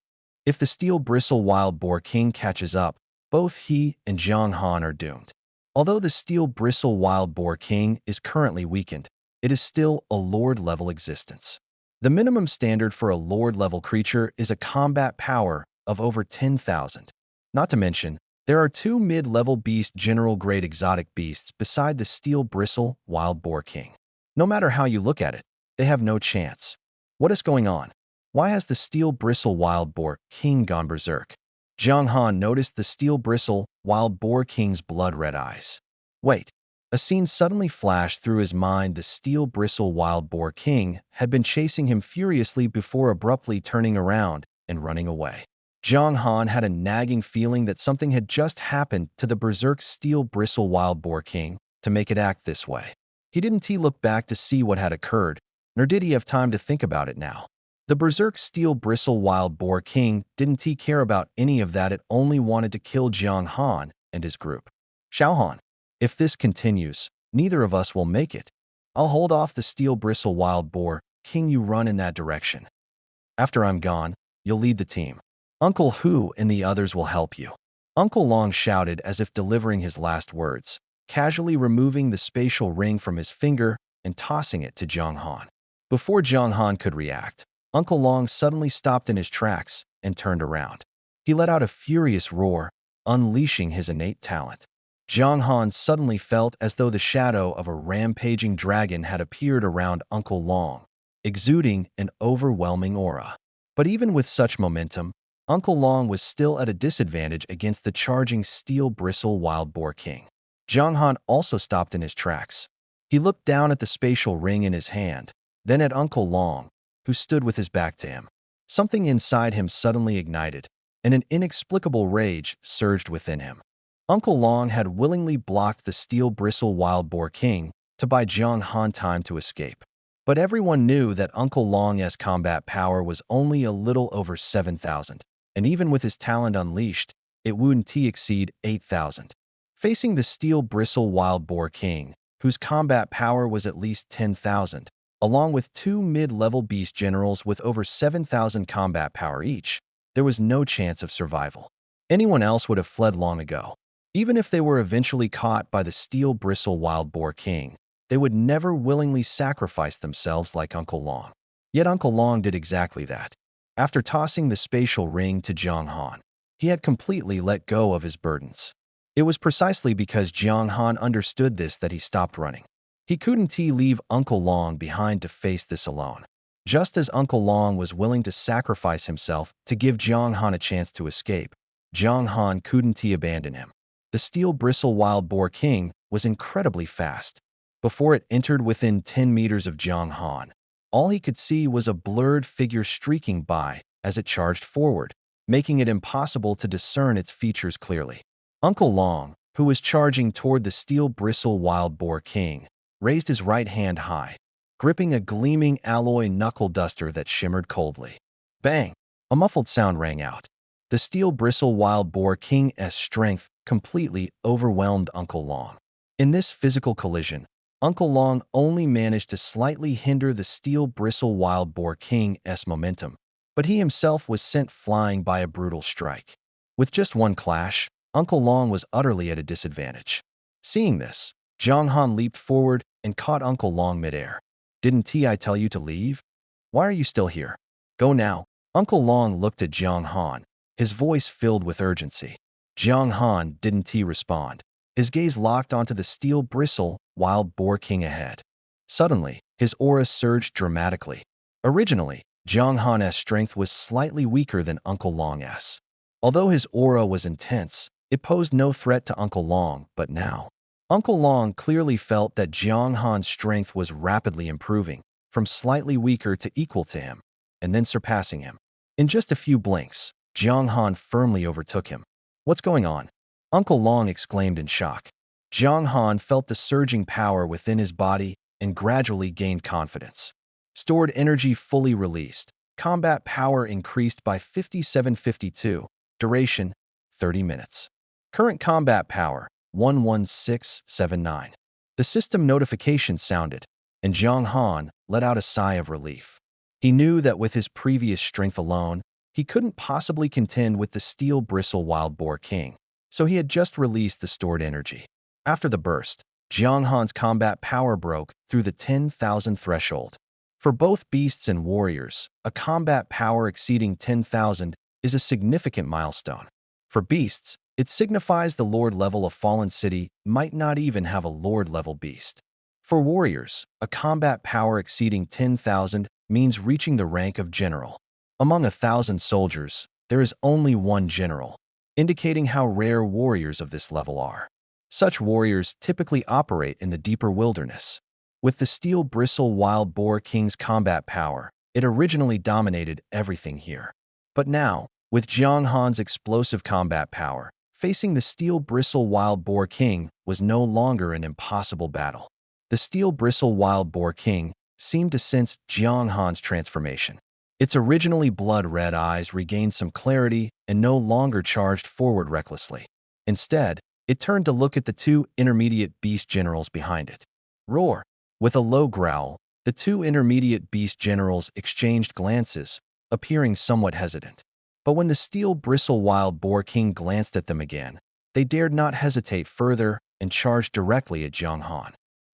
If the steel-bristle wild boar king catches up, both he and Jiang Han are doomed. Although the steel-bristle wild boar king is currently weakened, it is still a lord-level existence. The minimum standard for a lord-level creature is a combat power of over 10,000. Not to mention, there are two mid-level beast general-grade exotic beasts beside the steel-bristle wild boar king. No matter how you look at it, they have no chance. What is going on? Why has the steel-bristle wild boar king gone berserk? Jiang Han noticed the steel-bristle wild boar king's blood-red eyes. Wait. A scene suddenly flashed through his mind. The steel-bristle wild boar king had been chasing him furiously before abruptly turning around and running away. Jiang Han had a nagging feeling that something had just happened to the berserk steel-bristle wild boar king to make it act this way. He didn't look back to see what had occurred, nor did he have time to think about it now. The berserk steel-bristle wild boar king didn't care about any of that. It only wanted to kill Jiang Han and his group. Xiao Han, if this continues, neither of us will make it. I'll hold off the steel-bristle wild boar king. You run in that direction. After I'm gone, you'll lead the team. Uncle Hu and the others will help you. Uncle Long shouted as if delivering his last words, casually removing the spatial ring from his finger and tossing it to Jiang Han. Before Jiang Han could react, Uncle Long suddenly stopped in his tracks and turned around. He let out a furious roar, unleashing his innate talent. Jiang Han suddenly felt as though the shadow of a rampaging dragon had appeared around Uncle Long, exuding an overwhelming aura. But even with such momentum, Uncle Long was still at a disadvantage against the charging steel-bristle wild boar king. Jiang Han also stopped in his tracks. He looked down at the spatial ring in his hand, then at Uncle Long, who stood with his back to him. Something inside him suddenly ignited, and an inexplicable rage surged within him. Uncle Long had willingly blocked the steel-bristle wild boar king to buy Jiang Han time to escape. But everyone knew that Uncle Long's combat power was only a little over 7,000, and even with his talent unleashed, it wouldn't exceed 8,000. Facing the steel-bristle wild boar king, whose combat power was at least 10,000, along with two mid-level beast generals with over 7,000 combat power each, there was no chance of survival. Anyone else would have fled long ago. Even if they were eventually caught by the steel-bristle wild boar king, they would never willingly sacrifice themselves like Uncle Long. Yet Uncle Long did exactly that. After tossing the spatial ring to Jiang Han, he had completely let go of his burdens. It was precisely because Jiang Han understood this that he stopped running. He couldn't leave Uncle Long behind to face this alone. Just as Uncle Long was willing to sacrifice himself to give Jiang Han a chance to escape, Jiang Han couldn't abandon him. The steel-bristle wild boar king was incredibly fast. Before it entered within 10 meters of Jiang Han, all he could see was a blurred figure streaking by as it charged forward, making it impossible to discern its features clearly. Uncle Long, who was charging toward the steel-bristle wild boar king, raised his right hand high, gripping a gleaming alloy knuckle duster that shimmered coldly. Bang! A muffled sound rang out. The steel-bristle wild boar king's strength completely overwhelmed Uncle Long. In this physical collision, Uncle Long only managed to slightly hinder the steel-bristle wild boar king's momentum, but he himself was sent flying by a brutal strike. With just one clash, Uncle Long was utterly at a disadvantage. Seeing this, Jiang Han leaped forward and caught Uncle Long midair. Didn't I tell you to leave? Why are you still here? Go now. Uncle Long looked at Jiang Han, his voice filled with urgency. Jiang Han didn't respond. His gaze locked onto the steel-bristle wild boar king ahead. Suddenly, his aura surged dramatically. Originally, Jiang Han's strength was slightly weaker than Uncle Long's. Although his aura was intense, it posed no threat to Uncle Long, but now, Uncle Long clearly felt that Jiang Han's strength was rapidly improving, from slightly weaker to equal to him, and then surpassing him. In just a few blinks, Jiang Han firmly overtook him. "What's going on?" Uncle Long exclaimed in shock. Jiang Han felt the surging power within his body and gradually gained confidence. Stored energy fully released. Combat power increased by 5752. Duration, 30 minutes. Current combat power, 11679. The system notification sounded, and Jiang Han let out a sigh of relief. He knew that with his previous strength alone, he couldn't possibly contend with the Steel Bristle Wild Boar King, so he had just released the stored energy. After the burst, Jiang Han's combat power broke through the 10,000 threshold. For both beasts and warriors, a combat power exceeding 10,000 is a significant milestone. For beasts, it signifies the Lord level of Fallen City might not even have a Lord level beast. For warriors, a combat power exceeding 10,000 means reaching the rank of general. Among 1,000 soldiers, there is only one general, indicating how rare warriors of this level are. Such warriors typically operate in the deeper wilderness. With the Steel Bristle Wild Boar King's combat power, it originally dominated everything here. But now, with Jiang Han's explosive combat power, facing the Steel Bristle Wild Boar King was no longer an impossible battle. The Steel Bristle Wild Boar King seemed to sense Jiang Han's transformation. Its originally blood-red eyes regained some clarity and no longer charged forward recklessly. Instead, it turned to look at the two intermediate beast generals behind it. Roar! With a low growl, the two intermediate beast generals exchanged glances, appearing somewhat hesitant. But when the Steel Bristle Wild Boar King glanced at them again, they dared not hesitate further and charged directly at Jiang Han.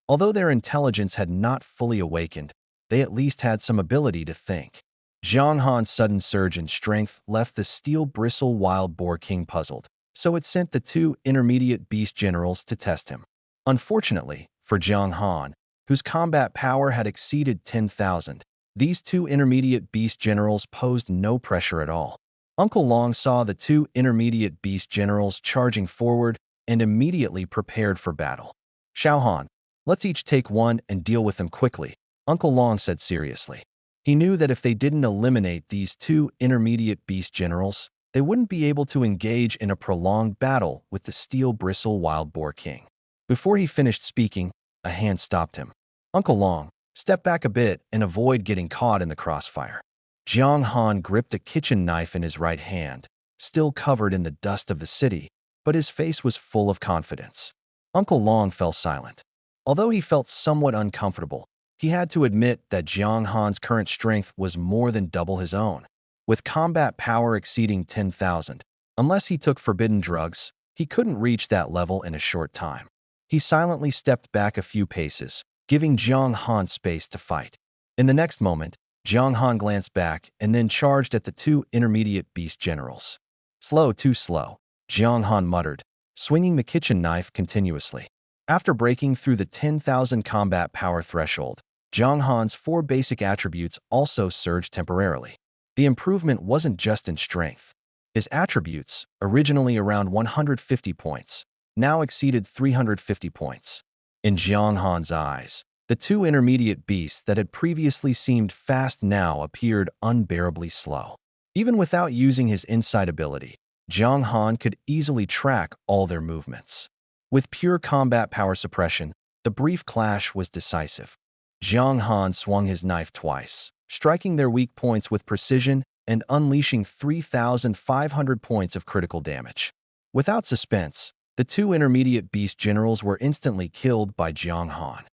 Although their intelligence had not fully awakened, they at least had some ability to think. Jiang Han's sudden surge in strength left the Steel Bristle Wild Boar King puzzled, so it sent the two intermediate beast generals to test him. Unfortunately, for Jiang Han, whose combat power had exceeded 10,000, these two intermediate beast generals posed no pressure at all. Uncle Long saw the two intermediate beast generals charging forward and immediately prepared for battle. "Xiao Han, let's each take one and deal with them quickly," Uncle Long said seriously. He knew that if they didn't eliminate these two intermediate beast generals, they wouldn't be able to engage in a prolonged battle with the Steel Bristle Wild Boar King. Before he finished speaking, a hand stopped him. "Uncle Long, step back a bit and avoid getting caught in the crossfire." Jiang Han gripped a kitchen knife in his right hand, still covered in the dust of the city, but his face was full of confidence. Uncle Long fell silent. Although he felt somewhat uncomfortable, he had to admit that Jiang Han's current strength was more than double his own. With combat power exceeding 10,000, unless he took forbidden drugs, he couldn't reach that level in a short time. He silently stepped back a few paces, giving Jiang Han space to fight. In the next moment, Jiang Han glanced back and then charged at the two intermediate beast generals. "Slow, too slow," Jiang Han muttered, swinging the kitchen knife continuously. After breaking through the 10,000 combat power threshold, Jiang Han's four basic attributes also surged temporarily. The improvement wasn't just in strength. His attributes, originally around 150 points, now exceeded 350 points. In Jiang Han's eyes, the two intermediate beasts that had previously seemed fast now appeared unbearably slow. Even without using his insight ability, Jiang Han could easily track all their movements. With pure combat power suppression, the brief clash was decisive. Jiang Han swung his knife twice, striking their weak points with precision and unleashing 3,500 points of critical damage. Without suspense, the two intermediate beast generals were instantly killed by Jiang Han.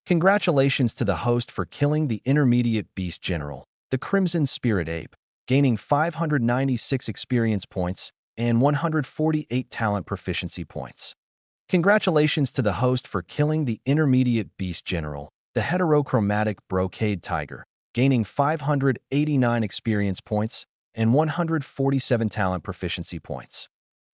Congratulations to the host for killing the intermediate beast general, the Crimson Spirit Ape, gaining 596 experience points and 148 talent proficiency points. Congratulations to the host for killing the intermediate beast general, the heterochromatic Brocade Tiger, gaining 589 experience points and 147 talent proficiency points.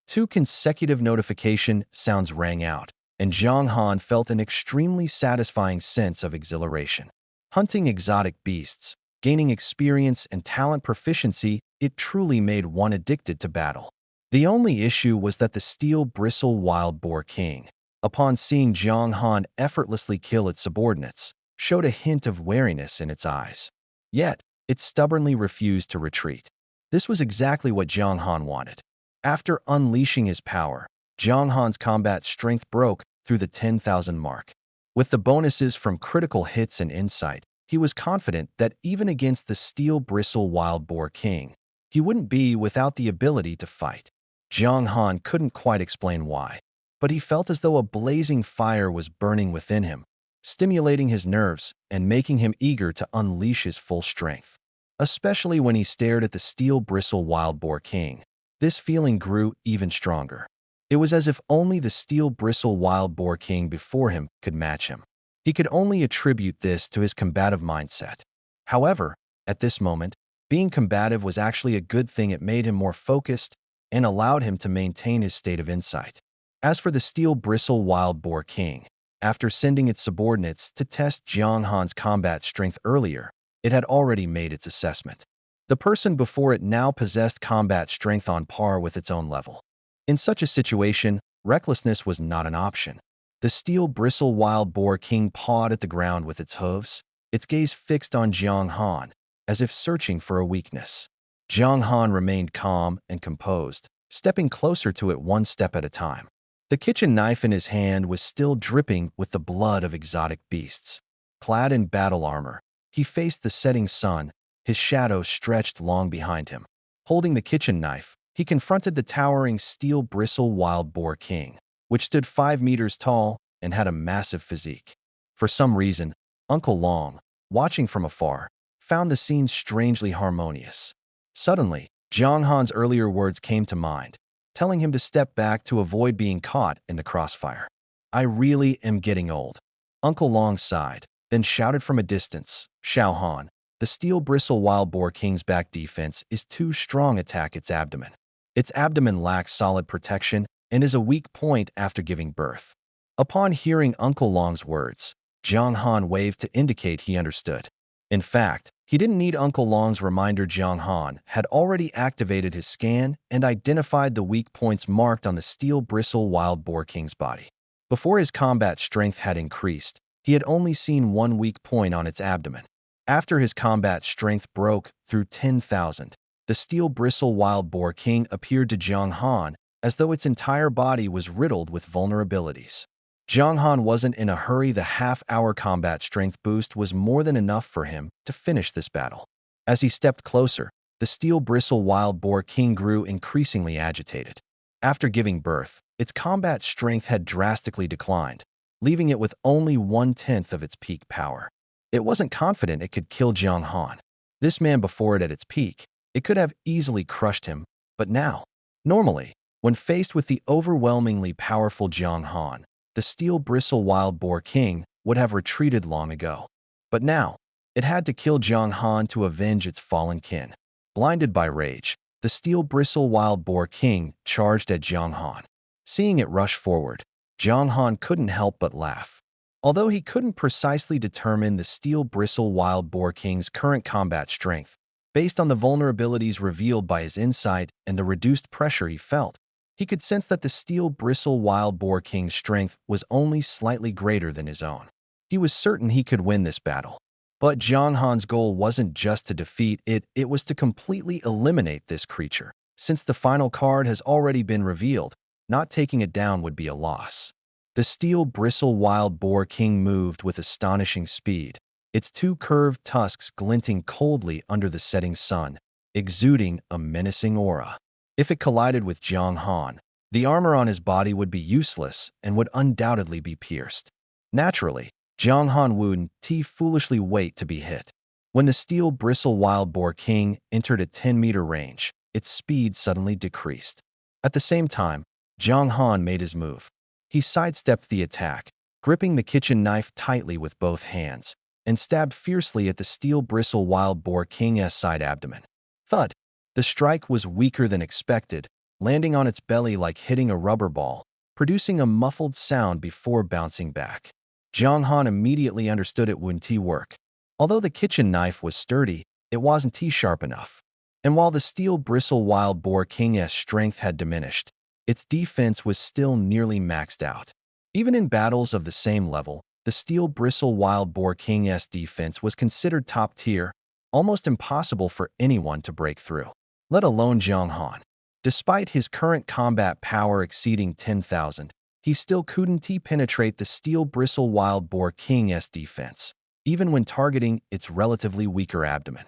Two consecutive notification sounds rang out, and Jiang Han felt an extremely satisfying sense of exhilaration. Hunting exotic beasts, Gaining experience and talent proficiency, it truly made one addicted to battle. The only issue was that the steel bristle wild boar king, upon seeing Jiang Han effortlessly kill its subordinates, showed a hint of wariness in its eyes. Yet, it stubbornly refused to retreat. This was exactly what Jiang Han wanted. After unleashing his power, Jiang Han's combat strength broke through the 10,000 mark. With the bonuses from critical hits and insight, he was confident that even against the steel bristle wild boar king, he wouldn't be without the ability to fight. Jiang Han couldn't quite explain why, but he felt as though a blazing fire was burning within him, stimulating his nerves and making him eager to unleash his full strength. Especially when he stared at the steel bristle wild boar king, this feeling grew even stronger. It was as if only the steel bristle wild boar king before him could match him. He could only attribute this to his combative mindset. However, at this moment, being combative was actually a good thing. It made him more focused and allowed him to maintain his state of insight. As for the steel bristle wild boar king, after sending its subordinates to test Jiang Han's combat strength earlier, it had already made its assessment. The person before it now possessed combat strength on par with its own level. In such a situation, recklessness was not an option. The steel bristle wild boar king pawed at the ground with its hooves, its gaze fixed on Jiang Han, as if searching for a weakness. Jiang Han remained calm and composed, stepping closer to it one step at a time. The kitchen knife in his hand was still dripping with the blood of exotic beasts. Clad in battle armor, he faced the setting sun, his shadow stretched long behind him. Holding the kitchen knife, he confronted the towering steel bristle wild boar king, which stood 5 meters tall and had a massive physique. For some reason, Uncle Long, watching from afar, found the scene strangely harmonious. Suddenly, Jiang Han's earlier words came to mind, telling him to step back to avoid being caught in the crossfire. "I really am getting old." Uncle Long sighed, then shouted from a distance, "Xiao Han, the steel bristle wild boar king's back defense is too strong. Attack its abdomen. Its abdomen lacks solid protection and is a weak point after giving birth." Upon hearing Uncle Long's words, Jiang Han waved to indicate he understood. In fact, he didn't need Uncle Long's reminder. Jiang Han had already activated his scan and identified the weak points marked on the steel bristle wild boar king's body. Before his combat strength had increased, he had only seen one weak point on its abdomen. After his combat strength broke through 10,000, the steel bristle wild boar king appeared to Jiang Han as though its entire body was riddled with vulnerabilities. Jiang Han wasn't in a hurry. The half-hour combat strength boost was more than enough for him to finish this battle. As he stepped closer, the steel bristle wild boar king grew increasingly agitated. After giving birth, its combat strength had drastically declined, leaving it with only 1/10 of its peak power. It wasn't confident it could kill Jiang Han. This man before it at its peak, it could have easily crushed him, but now, normally, when faced with the overwhelmingly powerful Jiang Han, the steel bristle wild boar king would have retreated long ago. But now, it had to kill Jiang Han to avenge its fallen kin. Blinded by rage, the steel bristle wild boar king charged at Jiang Han. Seeing it rush forward, Jiang Han couldn't help but laugh. Although he couldn't precisely determine the steel bristle wild boar king's current combat strength, based on the vulnerabilities revealed by his insight and the reduced pressure he felt, he could sense that the steel bristle wild boar king's strength was only slightly greater than his own. He was certain he could win this battle. But Jiang Han's goal wasn't just to defeat it, it was to completely eliminate this creature. Since the final card has already been revealed, not taking it down would be a loss. The steel bristle wild boar king moved with astonishing speed, its two curved tusks glinting coldly under the setting sun, exuding a menacing aura. If it collided with Jiang Han, the armor on his body would be useless and would undoubtedly be pierced. Naturally, Jiang Han wouldn't foolishly wait to be hit. When the steel bristle wild boar king entered a 10-meter range, its speed suddenly decreased. At the same time, Jiang Han made his move. He sidestepped the attack, gripping the kitchen knife tightly with both hands, and stabbed fiercely at the steel bristle wild boar king's side abdomen. Thud! The strike was weaker than expected, landing on its belly like hitting a rubber ball, producing a muffled sound before bouncing back. Jiang Han immediately understood it wouldn't work. Although the kitchen knife was sturdy, it wasn't T-sharp enough. And while the steel bristle Wild Boar King's strength had diminished, its defense was still nearly maxed out. Even in battles of the same level, the steel bristle Wild Boar King's defense was considered top tier, almost impossible for anyone to break through, let alone Jiang Han. Despite his current combat power exceeding 10,000, he still couldn't penetrate the steel bristle Wild Boar King's defense, even when targeting its relatively weaker abdomen.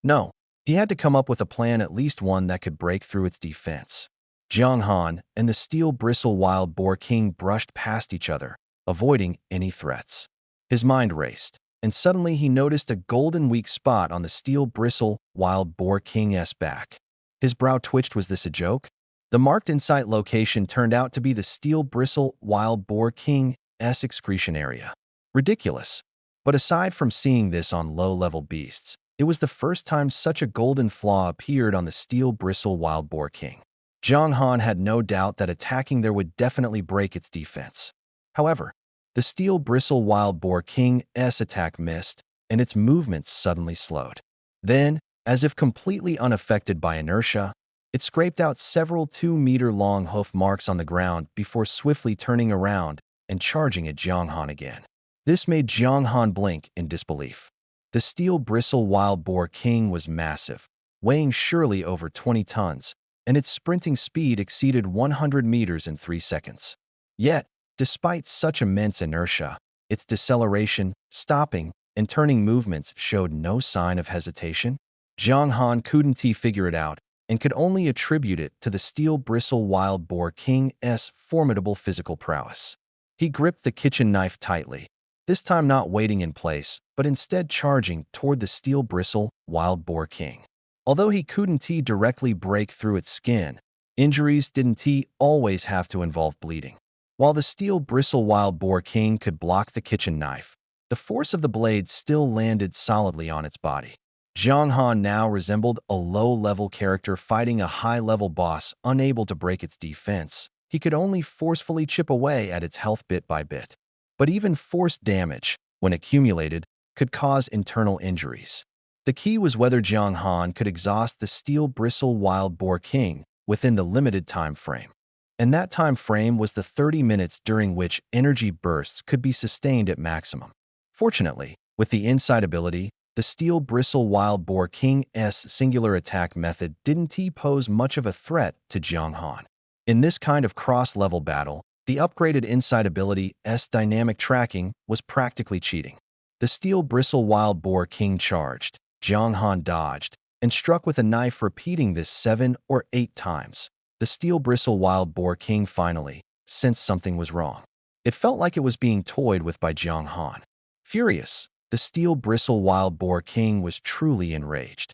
No, he had to come up with a plan, at least one that could break through its defense. Jiang Han and the steel bristle Wild Boar King brushed past each other, avoiding any threats. His mind raced, and suddenly he noticed a golden weak spot on the steel bristle Wild Boar King's back. His brow twitched. Was this a joke? The marked insight location turned out to be the steel bristle Wild Boar King's excretion area. Ridiculous. But aside from seeing this on low-level beasts, it was the first time such a golden flaw appeared on the steel bristle Wild Boar King. Jiang Han had no doubt that attacking there would definitely break its defense. However, the steel bristle Wild Boar King's attack missed, and its movements suddenly slowed. Then, as if completely unaffected by inertia, it scraped out several 2-meter-long hoof marks on the ground before swiftly turning around and charging at Jiang Han again. This made Jiang Han blink in disbelief. The steel bristle Wild Boar King was massive, weighing surely over 20 tons, and its sprinting speed exceeded 100 meters in 3 seconds. Yet, despite such immense inertia, its deceleration, stopping, and turning movements showed no sign of hesitation. Jiang Han couldn't figure it out and could only attribute it to the steel bristle Wild Boar King's formidable physical prowess. He gripped the kitchen knife tightly, this time not waiting in place, but instead charging toward the steel bristle Wild Boar King. Although he couldn't directly break through its skin, injuries didn't always have to involve bleeding. While the steel bristle Wild Boar King could block the kitchen knife, the force of the blade still landed solidly on its body. Jiang Han now resembled a low-level character fighting a high-level boss unable to break its defense. He could only forcefully chip away at its health bit by bit. But even forced damage, when accumulated, could cause internal injuries. The key was whether Jiang Han could exhaust the steel bristle Wild Boar King within the limited time frame. And that time frame was the 30 minutes during which energy bursts could be sustained at maximum. Fortunately, with the insight ability, the steel bristle Wild Boar King's singular attack method didn't pose much of a threat to Jiang Han. In this kind of cross-level battle, the upgraded insight ability's dynamic tracking was practically cheating. The steel bristle Wild Boar King charged, Jiang Han dodged, and struck with a knife, repeating this 7 or 8 times. The steel bristle Wild Boar King finally sensed something was wrong. It felt like it was being toyed with by Jiang Han. Furious, the steel bristle Wild Boar King was truly enraged.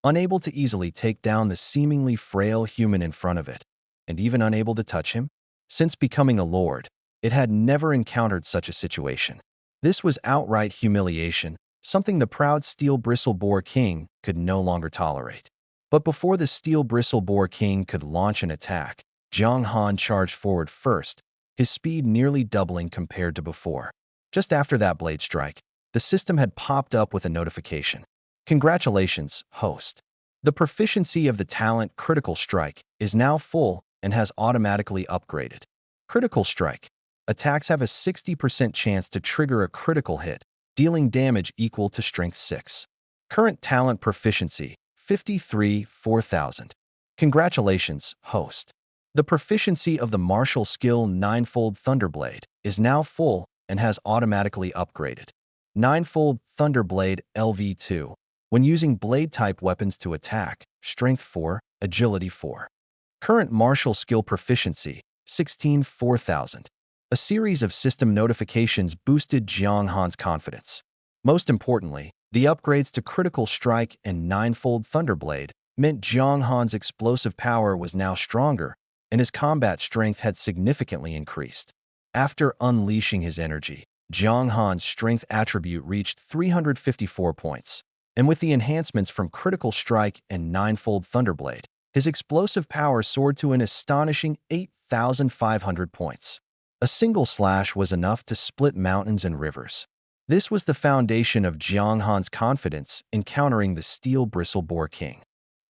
Unable to easily take down the seemingly frail human in front of it, and even unable to touch him, since becoming a lord, it had never encountered such a situation. This was outright humiliation, something the proud steel bristle Boar King could no longer tolerate. But before the steel bristle Boar King could launch an attack, Jiang Han charged forward first, his speed nearly doubling compared to before. Just after that blade strike, the system had popped up with a notification. Congratulations, host. The proficiency of the talent Critical Strike is now full and has automatically upgraded. Critical Strike. Attacks have a 60% chance to trigger a critical hit, dealing damage equal to Strength 6. Current talent proficiency, 53,000. Congratulations, host. The proficiency of the martial skill Ninefold Thunderblade is now full and has automatically upgraded. Ninefold Thunderblade LV2. When using blade-type weapons to attack, Strength 4, Agility 4. Current martial skill proficiency, 16,000. A series of system notifications boosted Jiang Han's confidence. Most importantly, the upgrades to Critical Strike and Ninefold Thunderblade meant Jiang Han's explosive power was now stronger, and his combat strength had significantly increased. After unleashing his energy, Jiang Han's strength attribute reached 354 points, and with the enhancements from Critical Strike and Ninefold Thunderblade, his explosive power soared to an astonishing 8,500 points. A single slash was enough to split mountains and rivers. This was the foundation of Jiang Han's confidence in countering the steel bristle Boar King.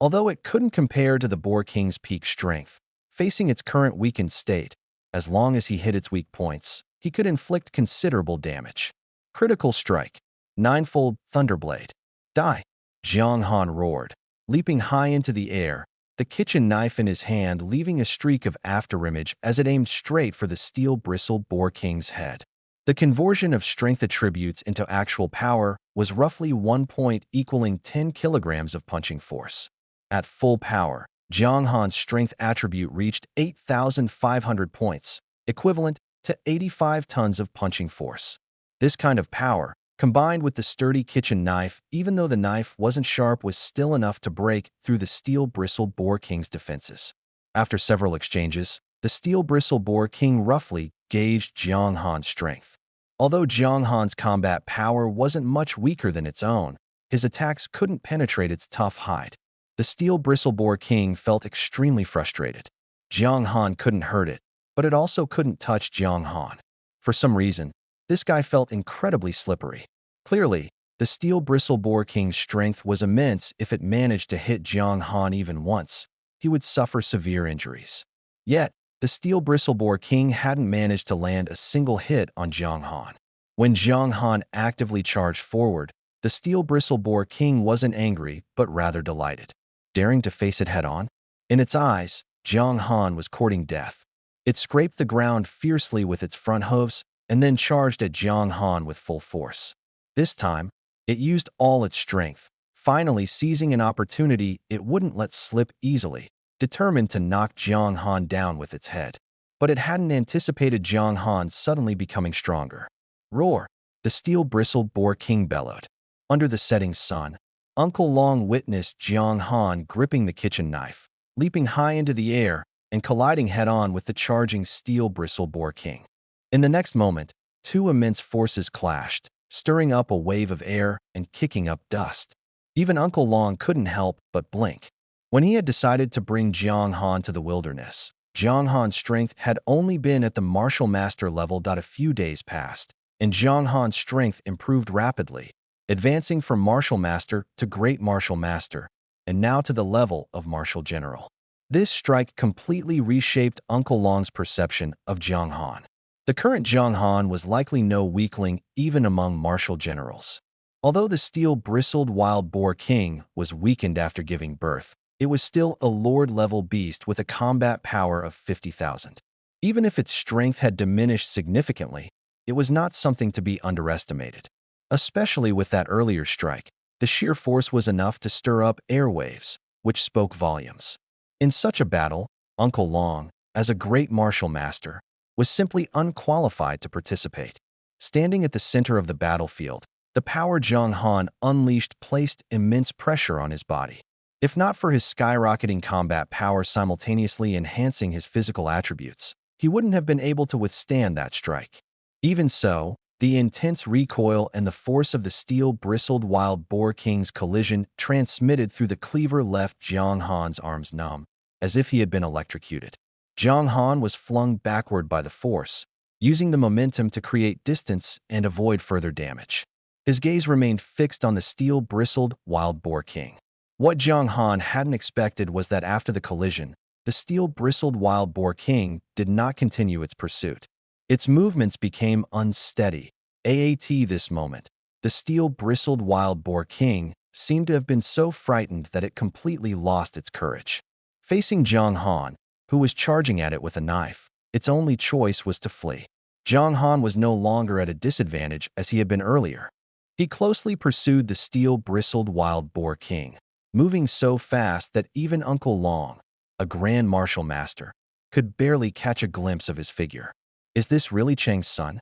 Although it couldn't compare to the Boar King's peak strength, facing its current weakened state, as long as he hit its weak points, he could inflict considerable damage. Critical strike. Ninefold Thunderblade. Die! Jiang Han roared, leaping high into the air, the kitchen knife in his hand leaving a streak of afterimage as it aimed straight for the steel-bristled Boar King's head. The conversion of strength attributes into actual power was roughly 1 point equaling 10 kilograms of punching force. At full power, Jiang Han's strength attribute reached 8,500 points, equivalent to 85 tons of punching force. This kind of power, combined with the sturdy kitchen knife, even though the knife wasn't sharp, was still enough to break through the steel-bristled Boar King's defenses. After several exchanges, the steel-bristled Boar King roughly gauged Jiang Han's strength. Although Jiang Han's combat power wasn't much weaker than its own, his attacks couldn't penetrate its tough hide. The steel-bristled Boar King felt extremely frustrated. Jiang Han couldn't hurt it, but it also couldn't touch Jiang Han. For some reason, this guy felt incredibly slippery. Clearly, the steel-bristled Boar King's strength was immense. If it managed to hit Jiang Han even once, he would suffer severe injuries. Yet, the steel-bristled Boar King hadn't managed to land a single hit on Jiang Han. When Jiang Han actively charged forward, the steel-bristled Boar King wasn't angry, but rather delighted. Daring to face it head-on? In its eyes, Jiang Han was courting death. It scraped the ground fiercely with its front hooves and then charged at Jiang Han with full force. This time, it used all its strength, finally seizing an opportunity it wouldn't let slip easily, determined to knock Jiang Han down with its head. But it hadn't anticipated Jiang Han suddenly becoming stronger. Roar! The steel-bristled Boar King bellowed. Under the setting sun, Uncle Long witnessed Jiang Han gripping the kitchen knife, leaping high into the air, and colliding head-on with the charging steel-bristled Boar King. In the next moment, two immense forces clashed, stirring up a wave of air and kicking up dust. Even Uncle Long couldn't help but blink. When he had decided to bring Jiang Han to the wilderness, Jiang Han's strength had only been at the martial master level. A few days passed, and Jiang Han's strength improved rapidly, advancing from martial master to great martial master, and now to the level of martial general. This strike completely reshaped Uncle Long's perception of Jiang Han. The current Jiang Han was likely no weakling even among martial generals. Although the steel-bristled wild Boar King was weakened after giving birth, it was still a lord-level beast with a combat power of 50,000. Even if its strength had diminished significantly, it was not something to be underestimated. Especially with that earlier strike, the sheer force was enough to stir up airwaves, which spoke volumes. In such a battle, Uncle Long, as a great martial master, was simply unqualified to participate. Standing at the center of the battlefield, the power Jiang Han unleashed placed immense pressure on his body. If not for his skyrocketing combat power simultaneously enhancing his physical attributes, he wouldn't have been able to withstand that strike. Even so, the intense recoil and the force of the steel-bristled wild Boar King's collision transmitted through the cleaver left Jiang Han's arms numb, as if he had been electrocuted. Jiang Han was flung backward by the force, using the momentum to create distance and avoid further damage. His gaze remained fixed on the steel-bristled wild Boar King. What Jiang Han hadn't expected was that after the collision, the steel-bristled wild Boar King did not continue its pursuit. Its movements became unsteady. This moment, the steel-bristled wild Boar King seemed to have been so frightened that it completely lost its courage. Facing Jiang Han, who was charging at it with a knife, its only choice was to flee. Jiang Han was no longer at a disadvantage as he had been earlier. He closely pursued the steel-bristled wild Boar King, moving so fast that even Uncle Long, a grand martial master, could barely catch a glimpse of his figure. Is this really Cheng's son?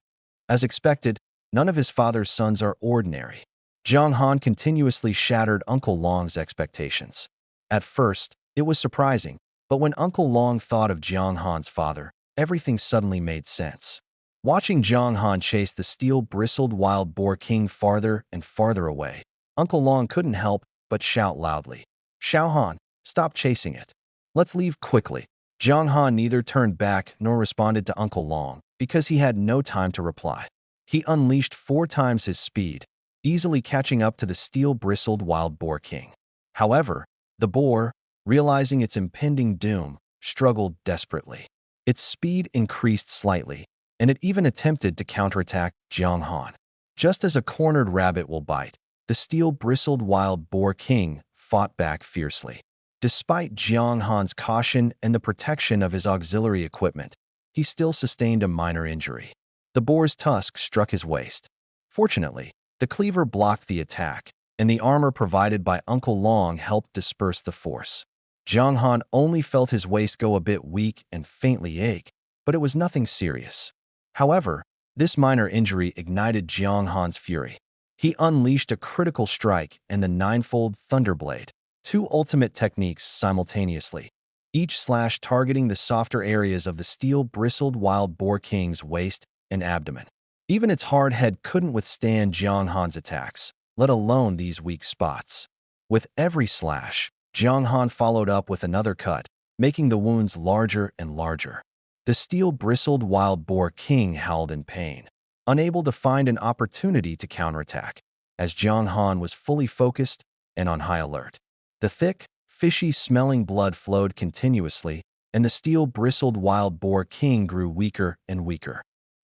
As expected, none of his father's sons are ordinary. Jiang Han continuously shattered Uncle Long's expectations. At first, it was surprising, but when Uncle Long thought of Jiang Han's father, everything suddenly made sense. Watching Jiang Han chase the steel-bristled wild Boar King farther and farther away, Uncle Long couldn't help but shout loudly, "Xiao Han, stop chasing it. Let's leave quickly." Jiang Han neither turned back nor responded to Uncle Long because he had no time to reply. He unleashed 4 times his speed, easily catching up to the steel-bristled wild boar king. However, the boar, realizing its impending doom, struggled desperately. Its speed increased slightly, and it even attempted to counterattack Jiang Han. Just as a cornered rabbit will bite, the steel-bristled wild boar king fought back fiercely. Despite Jiang Han's caution and the protection of his auxiliary equipment, he still sustained a minor injury. The boar's tusk struck his waist. Fortunately, the cleaver blocked the attack, and the armor provided by Uncle Long helped disperse the force. Jiang Han only felt his waist go a bit weak and faintly ache, but it was nothing serious. However, this minor injury ignited Jiang Han's fury. He unleashed a critical strike and the ninefold Thunderblade, 2 ultimate techniques simultaneously, each slash targeting the softer areas of the steel-bristled wild boar king's waist and abdomen. Even its hard head couldn't withstand Jiang Han's attacks, let alone these weak spots. With every slash, Jiang Han followed up with another cut, making the wounds larger and larger. The steel-bristled wild boar king howled in pain, unable to find an opportunity to counterattack, as Jiang Han was fully focused and on high alert. The thick, fishy-smelling blood flowed continuously, and the steel-bristled wild boar king grew weaker and weaker.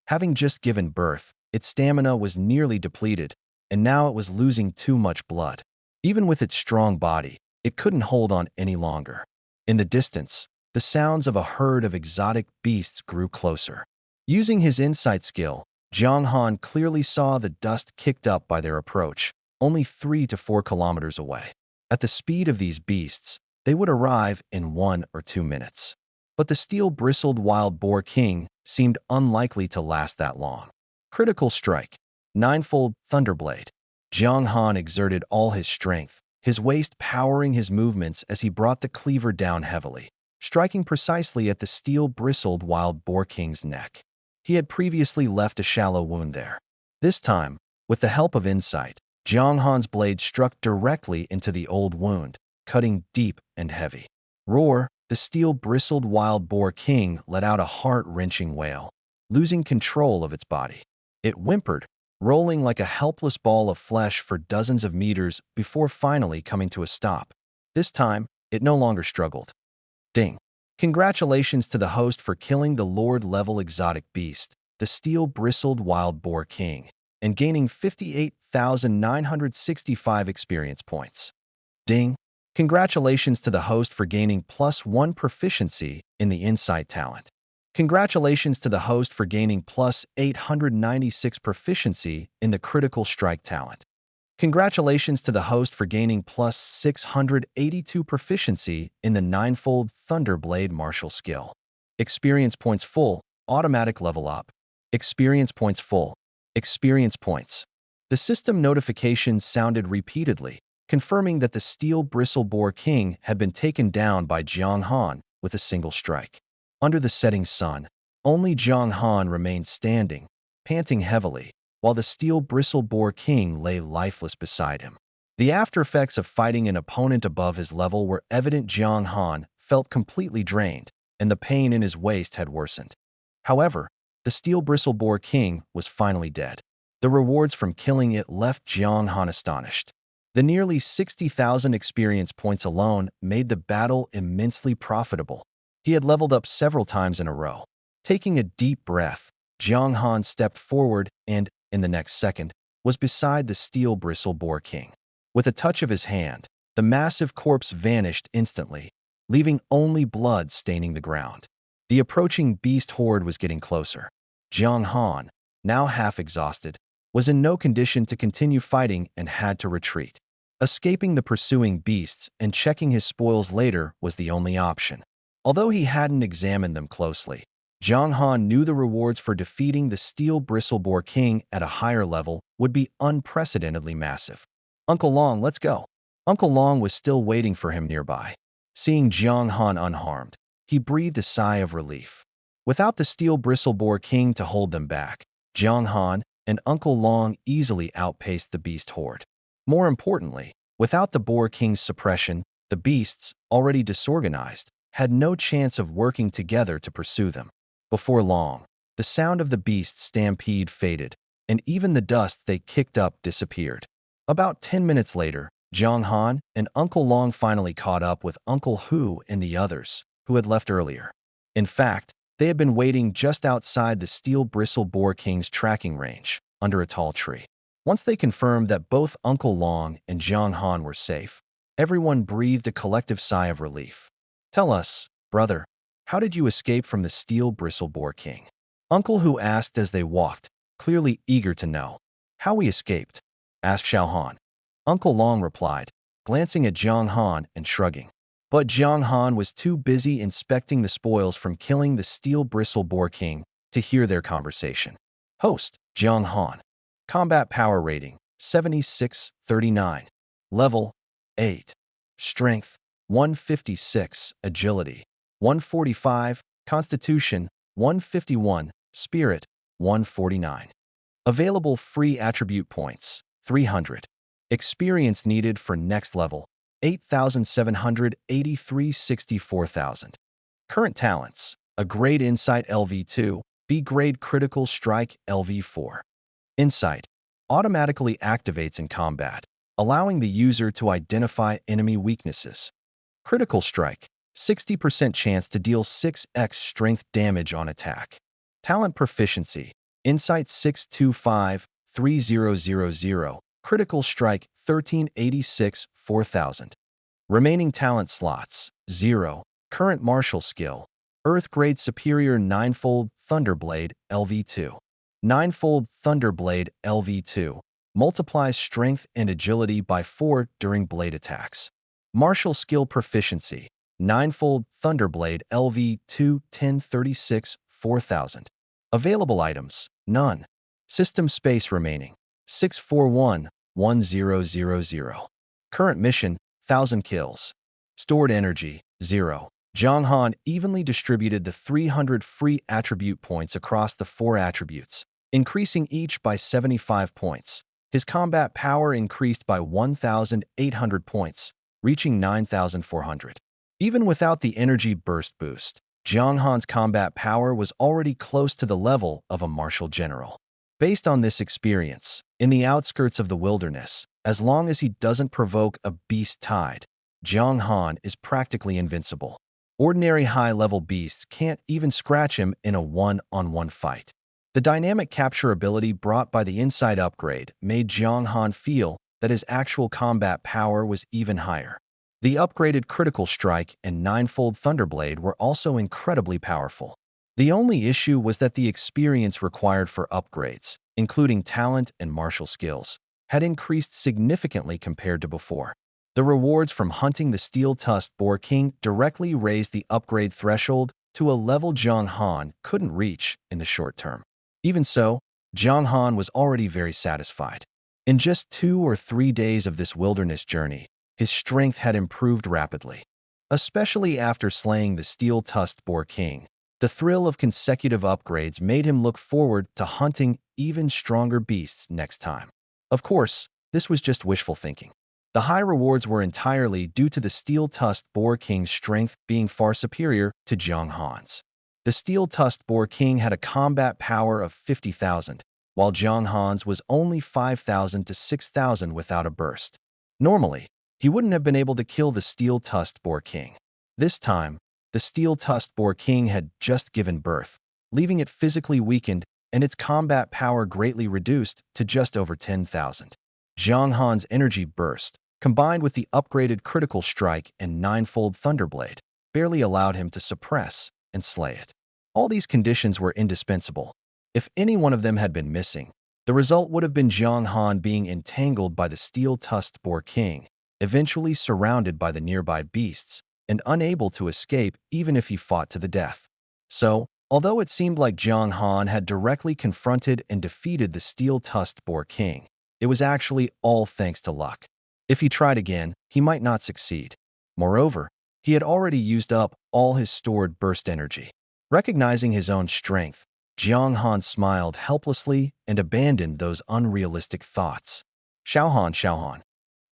Having just given birth, its stamina was nearly depleted, and now it was losing too much blood. Even with its strong body, it couldn't hold on any longer. In the distance, the sounds of a herd of exotic beasts grew closer. Using his insight skill, Jiang Han clearly saw the dust kicked up by their approach, only 3 to 4 kilometers away. At the speed of these beasts, they would arrive in 1 or 2 minutes. But the steel-bristled wild boar king seemed unlikely to last that long. Critical strike. Ninefold Thunderblade. Jiang Han exerted all his strength, his waist powering his movements as he brought the cleaver down heavily, striking precisely at the steel-bristled wild boar king's neck. He had previously left a shallow wound there. This time, with the help of insight, Jiang Han's blade struck directly into the old wound, cutting deep and heavy. Roar, the steel-bristled wild boar king let out a heart-wrenching wail, losing control of its body. It whimpered, rolling like a helpless ball of flesh for dozens of meters before finally coming to a stop. This time, it no longer struggled. Ding. Congratulations to the host for killing the Lord-level exotic beast, the steel-bristled wild boar king, and gaining 58,965 experience points. Ding. Congratulations to the host for gaining +1 proficiency in the insight talent. Congratulations to the host for gaining +896 proficiency in the critical strike talent. Congratulations to the host for gaining +682 proficiency in the ninefold Thunderblade martial skill. Experience points full, automatic level up. Experience points full. Experience points. The system notifications sounded repeatedly, confirming that the steel bristle boar king had been taken down by Jiang Han with a single strike. Under the setting sun, only Jiang Han remained standing, panting heavily, while the steel bristle boar king lay lifeless beside him. The aftereffects of fighting an opponent above his level were evident. Jiang Han felt completely drained, and the pain in his waist had worsened. However, the steel bristle boar king was finally dead. The rewards from killing it left Jiang Han astonished. The nearly 60,000 experience points alone made the battle immensely profitable. He had leveled up several times in a row. Taking a deep breath, Jiang Han stepped forward and, in the next second, was beside the steel bristle boar king. With a touch of his hand, the massive corpse vanished instantly, leaving only blood staining the ground. The approaching beast horde was getting closer. Jiang Han, now half exhausted, was in no condition to continue fighting and had to retreat. Escaping the pursuing beasts and checking his spoils later was the only option. Although he hadn't examined them closely, Jiang Han knew the rewards for defeating the steel bristleboar king at a higher level would be unprecedentedly massive. "Uncle Long, let's go." Uncle Long was still waiting for him nearby. Seeing Jiang Han unharmed, he breathed a sigh of relief. Without the steel bristleboar king to hold them back, Jiang Han and Uncle Long easily outpaced the beast horde. More importantly, without the boar king's suppression, the beasts, already disorganized, had no chance of working together to pursue them. Before long, the sound of the beast's stampede faded, and even the dust they kicked up disappeared. About 10 minutes later, Jiang Han and Uncle Long finally caught up with Uncle Hu and the others, who had left earlier. In fact, they had been waiting just outside the Steel Bristle Boar King's tracking range, under a tall tree. Once they confirmed that both Uncle Long and Jiang Han were safe, everyone breathed a collective sigh of relief. "Tell us, brother, how did you escape from the Steel Bristle Boar King?" Uncle Hu asked as they walked, clearly eager to know. "How we escaped?" asked Xiao Han. Uncle Long replied, glancing at Jiang Han and shrugging. But Jiang Han was too busy inspecting the spoils from killing the Steel Bristle Boar King to hear their conversation. Host, Jiang Han. Combat Power Rating, 7639. Level, 8. Strength, 156. Agility, 145. Constitution, 151. Spirit, 149. Available free attribute points, 300. Experience needed for next level, 8,783. 64,000. Current talents, A Grade Insight LV2, B Grade Critical Strike LV4. Insight automatically activates in combat, allowing the user to identify enemy weaknesses. Critical Strike, 60% chance to deal 6x strength damage on attack. Talent Proficiency, Insight 625, 3000, Critical Strike 1386, 4000. Remaining talent slots, 0. Current Martial Skill, Earth Grade Superior Ninefold Thunderblade LV2. Ninefold Thunderblade LV2 multiplies strength and agility by 4 during blade attacks. Martial Skill Proficiency, Ninefold Thunderblade LV2 1036, 4000. Available items, none. System space remaining, 641-1000. Current mission, 1000 kills. Stored energy, 0. Jiang Han evenly distributed the 300 free attribute points across the 4 attributes, increasing each by 75 points. His combat power increased by 1,800 points, reaching 9,400. Even without the energy burst boost, Jiang Han's combat power was already close to the level of a martial general. Based on this experience, in the outskirts of the wilderness, as long as he doesn't provoke a beast tide, Jiang Han is practically invincible. Ordinary high-level beasts can't even scratch him in a one-on-one fight. The dynamic capture ability brought by the Insight upgrade made Jiang Han feel that his actual combat power was even higher. The upgraded Critical Strike and Ninefold Thunderblade were also incredibly powerful. The only issue was that the experience required for upgrades, including talent and martial skills, had increased significantly compared to before. The rewards from hunting the Steel-Tusked Boar King directly raised the upgrade threshold to a level Jiang Han couldn't reach in the short term. Even so, Jiang Han was already very satisfied. In just 2 or 3 days of this wilderness journey, his strength had improved rapidly. Especially after slaying the Steel-Tusked Boar King, the thrill of consecutive upgrades made him look forward to hunting even stronger beasts next time. Of course, this was just wishful thinking. The high rewards were entirely due to the Steel-Tusked Boar King's strength being far superior to Jiang Han's. The Steel-Tusked Boar King had a combat power of 50,000, while Jiang Han's was only 5,000 to 6,000 without a burst. Normally, he wouldn't have been able to kill the Steel-Tusked Boar King. This time, the Steel-Tusked Boar King had just given birth, leaving it physically weakened and its combat power greatly reduced to just over 10,000. Jiang Han's energy burst, combined with the upgraded Critical Strike and Ninefold Thunderblade, barely allowed him to suppress and slay it. All these conditions were indispensable. If any one of them had been missing, the result would have been Jiang Han being entangled by the Steel-Tusked Boar King, eventually surrounded by the nearby beasts, and unable to escape even if he fought to the death. So, although it seemed like Jiang Han had directly confronted and defeated the Steel-Tusked Boar King, it was actually all thanks to luck. If he tried again, he might not succeed. Moreover, he had already used up all his stored burst energy. Recognizing his own strength, Jiang Han smiled helplessly and abandoned those unrealistic thoughts. Xiao Han.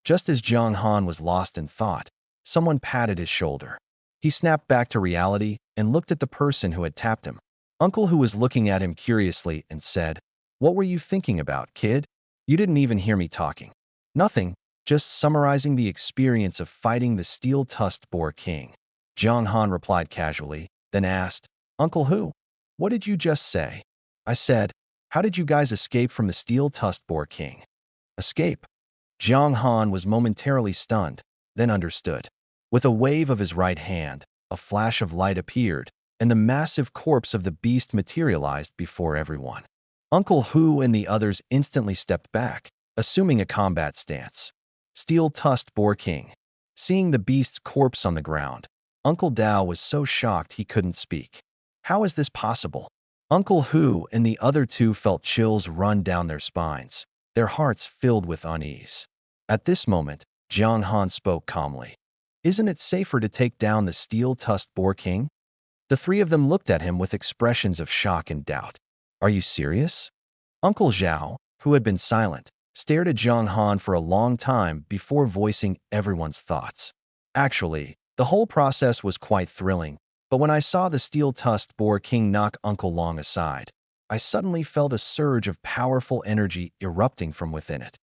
Just as Jiang Han was lost in thought, someone patted his shoulder. He snapped back to reality and looked at the person who had tapped him. Uncle, who was looking at him curiously, and said, What were you thinking about, kid? You didn't even hear me talking. Nothing, just summarizing the experience of fighting the steel-tusked boar king. Jiang Han replied casually, then asked, Uncle Hu, what did you just say? I said, how did you guys escape from the steel-tusked boar king? Escape? Jiang Han was momentarily stunned, then understood. With a wave of his right hand, a flash of light appeared, and the massive corpse of the beast materialized before everyone. Uncle Hu and the others instantly stepped back, assuming a combat stance. Steel-tusked boar king. Seeing the beast's corpse on the ground, Uncle Dao was so shocked he couldn't speak. How is this possible? Uncle Hu and the other two felt chills run down their spines, their hearts filled with unease. At this moment, Jiang Han spoke calmly. Isn't it safer to take down the steel-tusked boar king? The three of them looked at him with expressions of shock and doubt. Are you serious? Uncle Zhao, who had been silent, stared at Jiang Han for a long time before voicing everyone's thoughts. Actually, the whole process was quite thrilling, but when I saw the steel-tusked boar king knock Uncle Long aside, I suddenly felt a surge of powerful energy erupting from within it.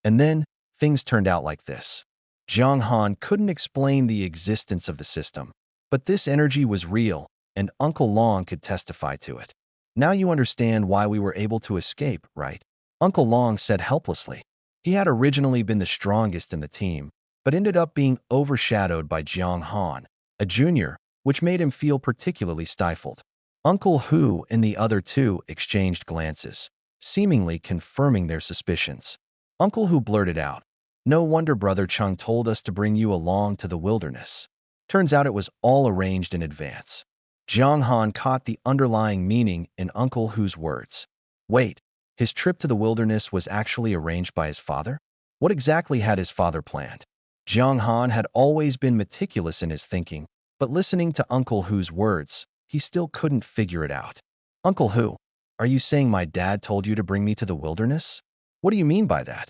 And then, things turned out like this. Jiang Han couldn't explain the existence of the system, but this energy was real, and Uncle Long could testify to it. Now you understand why we were able to escape, right? Uncle Long said helplessly. He had originally been the strongest in the team, but ended up being overshadowed by Jiang Han, a junior, which made him feel particularly stifled. Uncle Hu and the other two exchanged glances, seemingly confirming their suspicions. Uncle Hu blurted out, no wonder Brother Chung told us to bring you along to the wilderness. Turns out it was all arranged in advance. Jiang Han caught the underlying meaning in Uncle Hu's words. Wait, his trip to the wilderness was actually arranged by his father? What exactly had his father planned? Jiang Han had always been meticulous in his thinking, but listening to Uncle Hu's words, he still couldn't figure it out. Uncle Hu, are you saying my dad told you to bring me to the wilderness? What do you mean by that?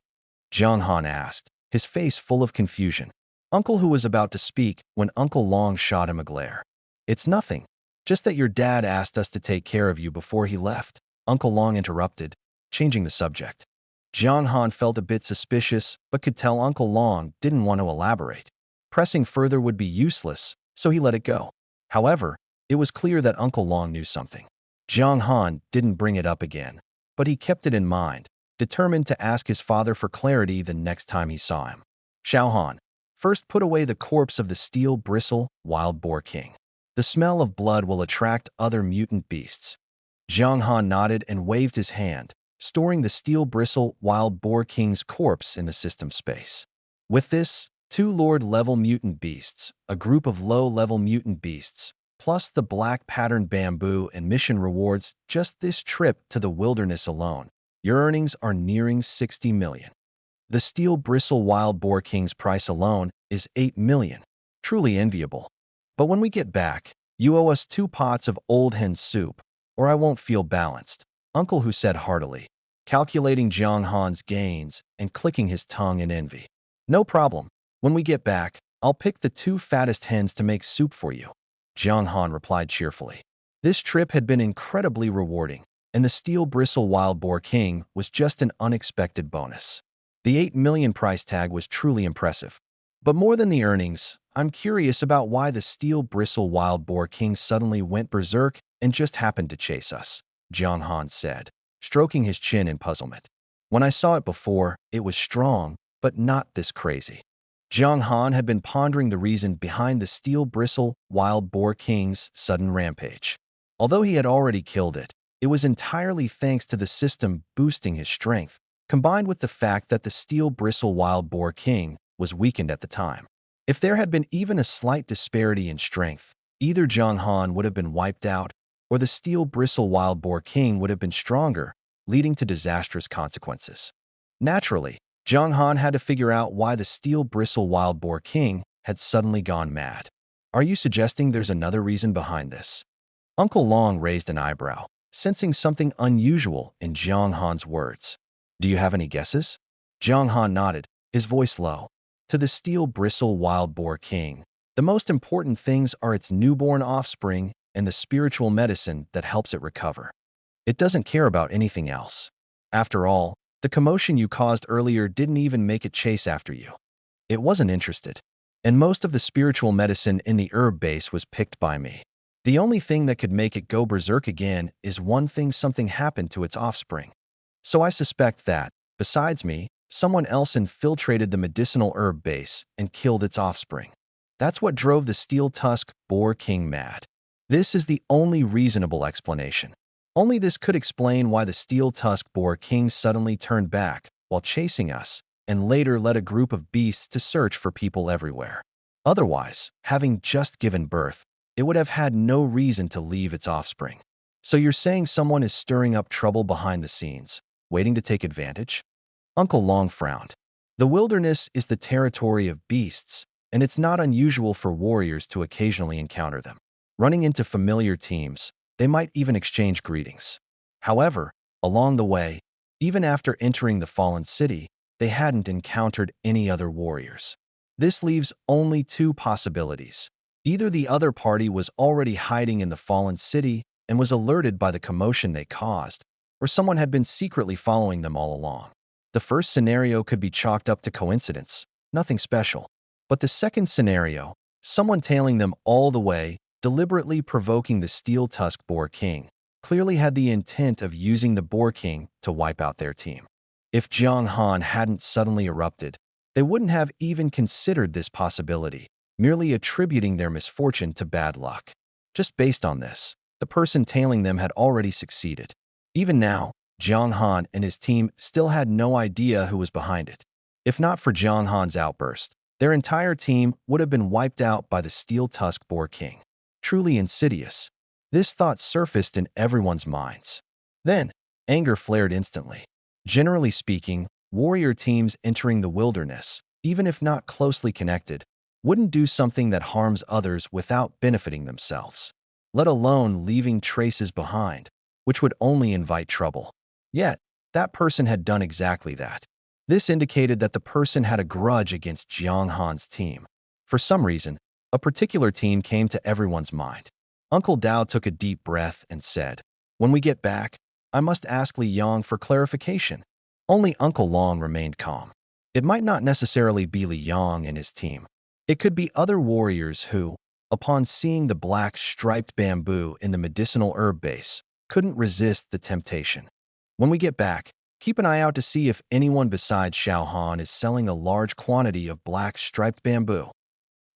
Jiang Han asked, his face full of confusion. Uncle Hu was about to speak when Uncle Long shot him a glare. It's nothing. Just that your dad asked us to take care of you before he left, Uncle Long interrupted, changing the subject. Jiang Han felt a bit suspicious, but could tell Uncle Long didn't want to elaborate. Pressing further would be useless, so he let it go. However, it was clear that Uncle Long knew something. Jiang Han didn't bring it up again, but he kept it in mind, determined to ask his father for clarity the next time he saw him. Xiao Han, first put away the corpse of the steel bristle wild boar king. The smell of blood will attract other mutant beasts. Jiang Han nodded and waved his hand, storing the steel bristle wild boar king's corpse in the system space. With this, 2 Lord-level mutant beasts, a group of low-level mutant beasts, plus the black patterned bamboo and mission rewards just this trip to the wilderness alone, your earnings are nearing 60 million. The steel bristle wild boar king's price alone is 8 million. Truly enviable. But when we get back, you owe us 2 pots of old hen soup, or I won't feel balanced, Uncle Hu said heartily, calculating Jiang Han's gains and clicking his tongue in envy. No problem. When we get back, I'll pick the 2 fattest hens to make soup for you, Jiang Han replied cheerfully. This trip had been incredibly rewarding, and the steel bristle wild boar king was just an unexpected bonus. The 8 million price tag was truly impressive. But more than the earnings, I'm curious about why the steel bristle wild boar king suddenly went berserk and just happened to chase us, Jiang Han said, stroking his chin in puzzlement. When I saw it before, it was strong, but not this crazy. Jiang Han had been pondering the reason behind the steel bristle wild boar king's sudden rampage. Although he had already killed it, it was entirely thanks to the system boosting his strength, combined with the fact that the steel bristle wild boar king was weakened at the time. If there had been even a slight disparity in strength, either Jiang Han would have been wiped out, or the steel bristle wild boar king would have been stronger, leading to disastrous consequences. Naturally, Jiang Han had to figure out why the steel bristle wild boar king had suddenly gone mad. Are you suggesting there's another reason behind this? Uncle Long raised an eyebrow, sensing something unusual in Jiang Han's words. Do you have any guesses? Jiang Han nodded, his voice low. To the steel bristle wild boar king, the most important things are its newborn offspring and the spiritual medicine that helps it recover. It doesn't care about anything else. After all, the commotion you caused earlier didn't even make it chase after you. It wasn't interested. And most of the spiritual medicine in the herb base was picked by me. The only thing that could make it go berserk again is one thing: something happened to its offspring. So I suspect that, besides me, someone else infiltrated the medicinal herb base and killed its offspring. That's what drove the steel-tusk boar king mad. This is the only reasonable explanation. Only this could explain why the steel-tusk boar king suddenly turned back while chasing us, and later led a group of beasts to search for people everywhere. Otherwise, having just given birth, it would have had no reason to leave its offspring. So you're saying someone is stirring up trouble behind the scenes, waiting to take advantage? Uncle Long frowned. The wilderness is the territory of beasts, and it's not unusual for warriors to occasionally encounter them. Running into familiar teams, they might even exchange greetings. However, along the way, even after entering the fallen city, they hadn't encountered any other warriors. This leaves only two possibilities. Either the other party was already hiding in the fallen city and was alerted by the commotion they caused, or someone had been secretly following them all along. The first scenario could be chalked up to coincidence, nothing special. But the second scenario, someone tailing them all the way, deliberately provoking the steel-tusk boar king, clearly had the intent of using the boar king to wipe out their team. If Jiang Han hadn't suddenly erupted, they wouldn't have even considered this possibility, merely attributing their misfortune to bad luck. Just based on this, the person tailing them had already succeeded. Even now, Jiang Han and his team still had no idea who was behind it. If not for Jiang Han's outburst, their entire team would have been wiped out by the steel-tusk boar king. Truly insidious. This thought surfaced in everyone's minds. Then, anger flared instantly. Generally speaking, warrior teams entering the wilderness, even if not closely connected, wouldn't do something that harms others without benefiting themselves, let alone leaving traces behind, which would only invite trouble. Yet, that person had done exactly that. This indicated that the person had a grudge against Jiang Han's team. For some reason, a particular team came to everyone's mind. Uncle Dao took a deep breath and said, "When we get back, I must ask Li Yang for clarification." Only Uncle Long remained calm. It might not necessarily be Li Yang and his team. It could be other warriors who, upon seeing the black striped bamboo in the medicinal herb base, couldn't resist the temptation. When we get back, keep an eye out to see if anyone besides Xiao Han is selling a large quantity of black striped bamboo.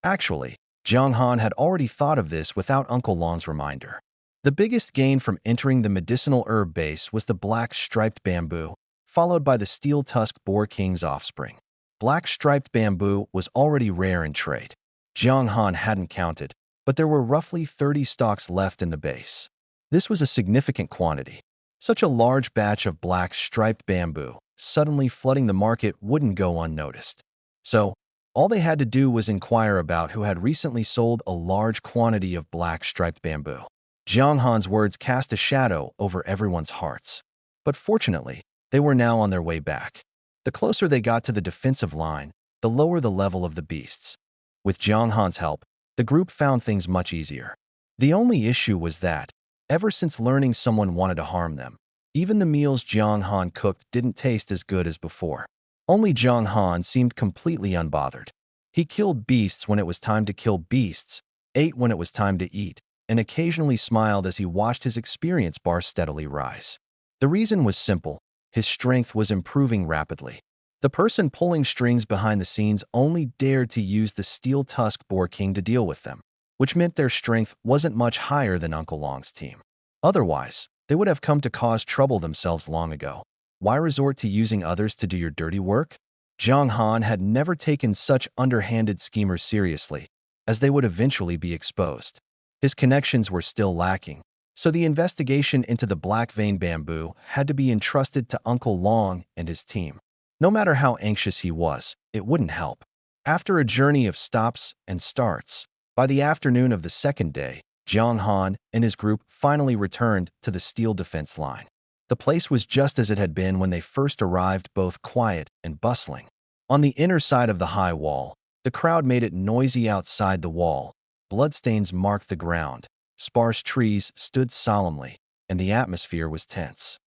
Actually, Jiang Han had already thought of this without Uncle Long's reminder. The biggest gain from entering the medicinal herb base was the black striped bamboo, followed by the steel-tusk boar king's offspring. Black striped bamboo was already rare in trade. Jiang Han hadn't counted, but there were roughly 30 stalks left in the base. This was a significant quantity. Such a large batch of black striped bamboo, suddenly flooding the market, wouldn't go unnoticed. So, all they had to do was inquire about who had recently sold a large quantity of black striped bamboo. Jiang Han's words cast a shadow over everyone's hearts. But fortunately, they were now on their way back. The closer they got to the defensive line, the lower the level of the beasts. With Jiang Han's help, the group found things much easier. The only issue was that, ever since learning someone wanted to harm them, even the meals Jiang Han cooked didn't taste as good as before. Only Jiang Han seemed completely unbothered. He killed beasts when it was time to kill beasts, ate when it was time to eat, and occasionally smiled as he watched his experience bar steadily rise. The reason was simple: his strength was improving rapidly. The person pulling strings behind the scenes only dared to use the steel-tusk boar king to deal with them, which meant their strength wasn't much higher than Uncle Long's team. Otherwise, they would have come to cause trouble themselves long ago. Why resort to using others to do your dirty work? Jiang Han had never taken such underhanded schemers seriously, as they would eventually be exposed. His connections were still lacking, so the investigation into the black vein bamboo had to be entrusted to Uncle Long and his team. No matter how anxious he was, it wouldn't help. After a journey of stops and starts, by the afternoon of the second day, Jiang Han and his group finally returned to the steel defense line. The place was just as it had been when they first arrived, both quiet and bustling. On the inner side of the high wall, the crowd made it noisy outside the wall. Bloodstains marked the ground, sparse trees stood solemnly, and the atmosphere was tense.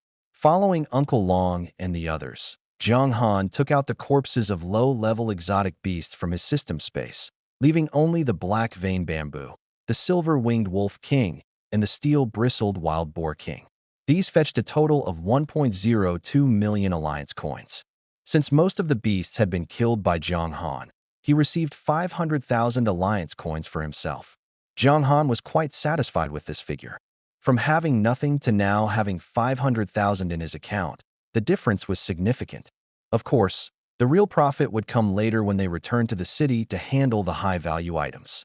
Following Uncle Long and the others, Jiang Han took out the corpses of low-level exotic beasts from his system space, leaving only the black vein bamboo, the silver-winged wolf king, and the steel-bristled wild boar king. These fetched a total of 1.02 million alliance coins. Since most of the beasts had been killed by Jiang Han, he received 500,000 alliance coins for himself. Jiang Han was quite satisfied with this figure. From having nothing to now having 500,000 in his account, the difference was significant. Of course, the real profit would come later when they returned to the city to handle the high-value items.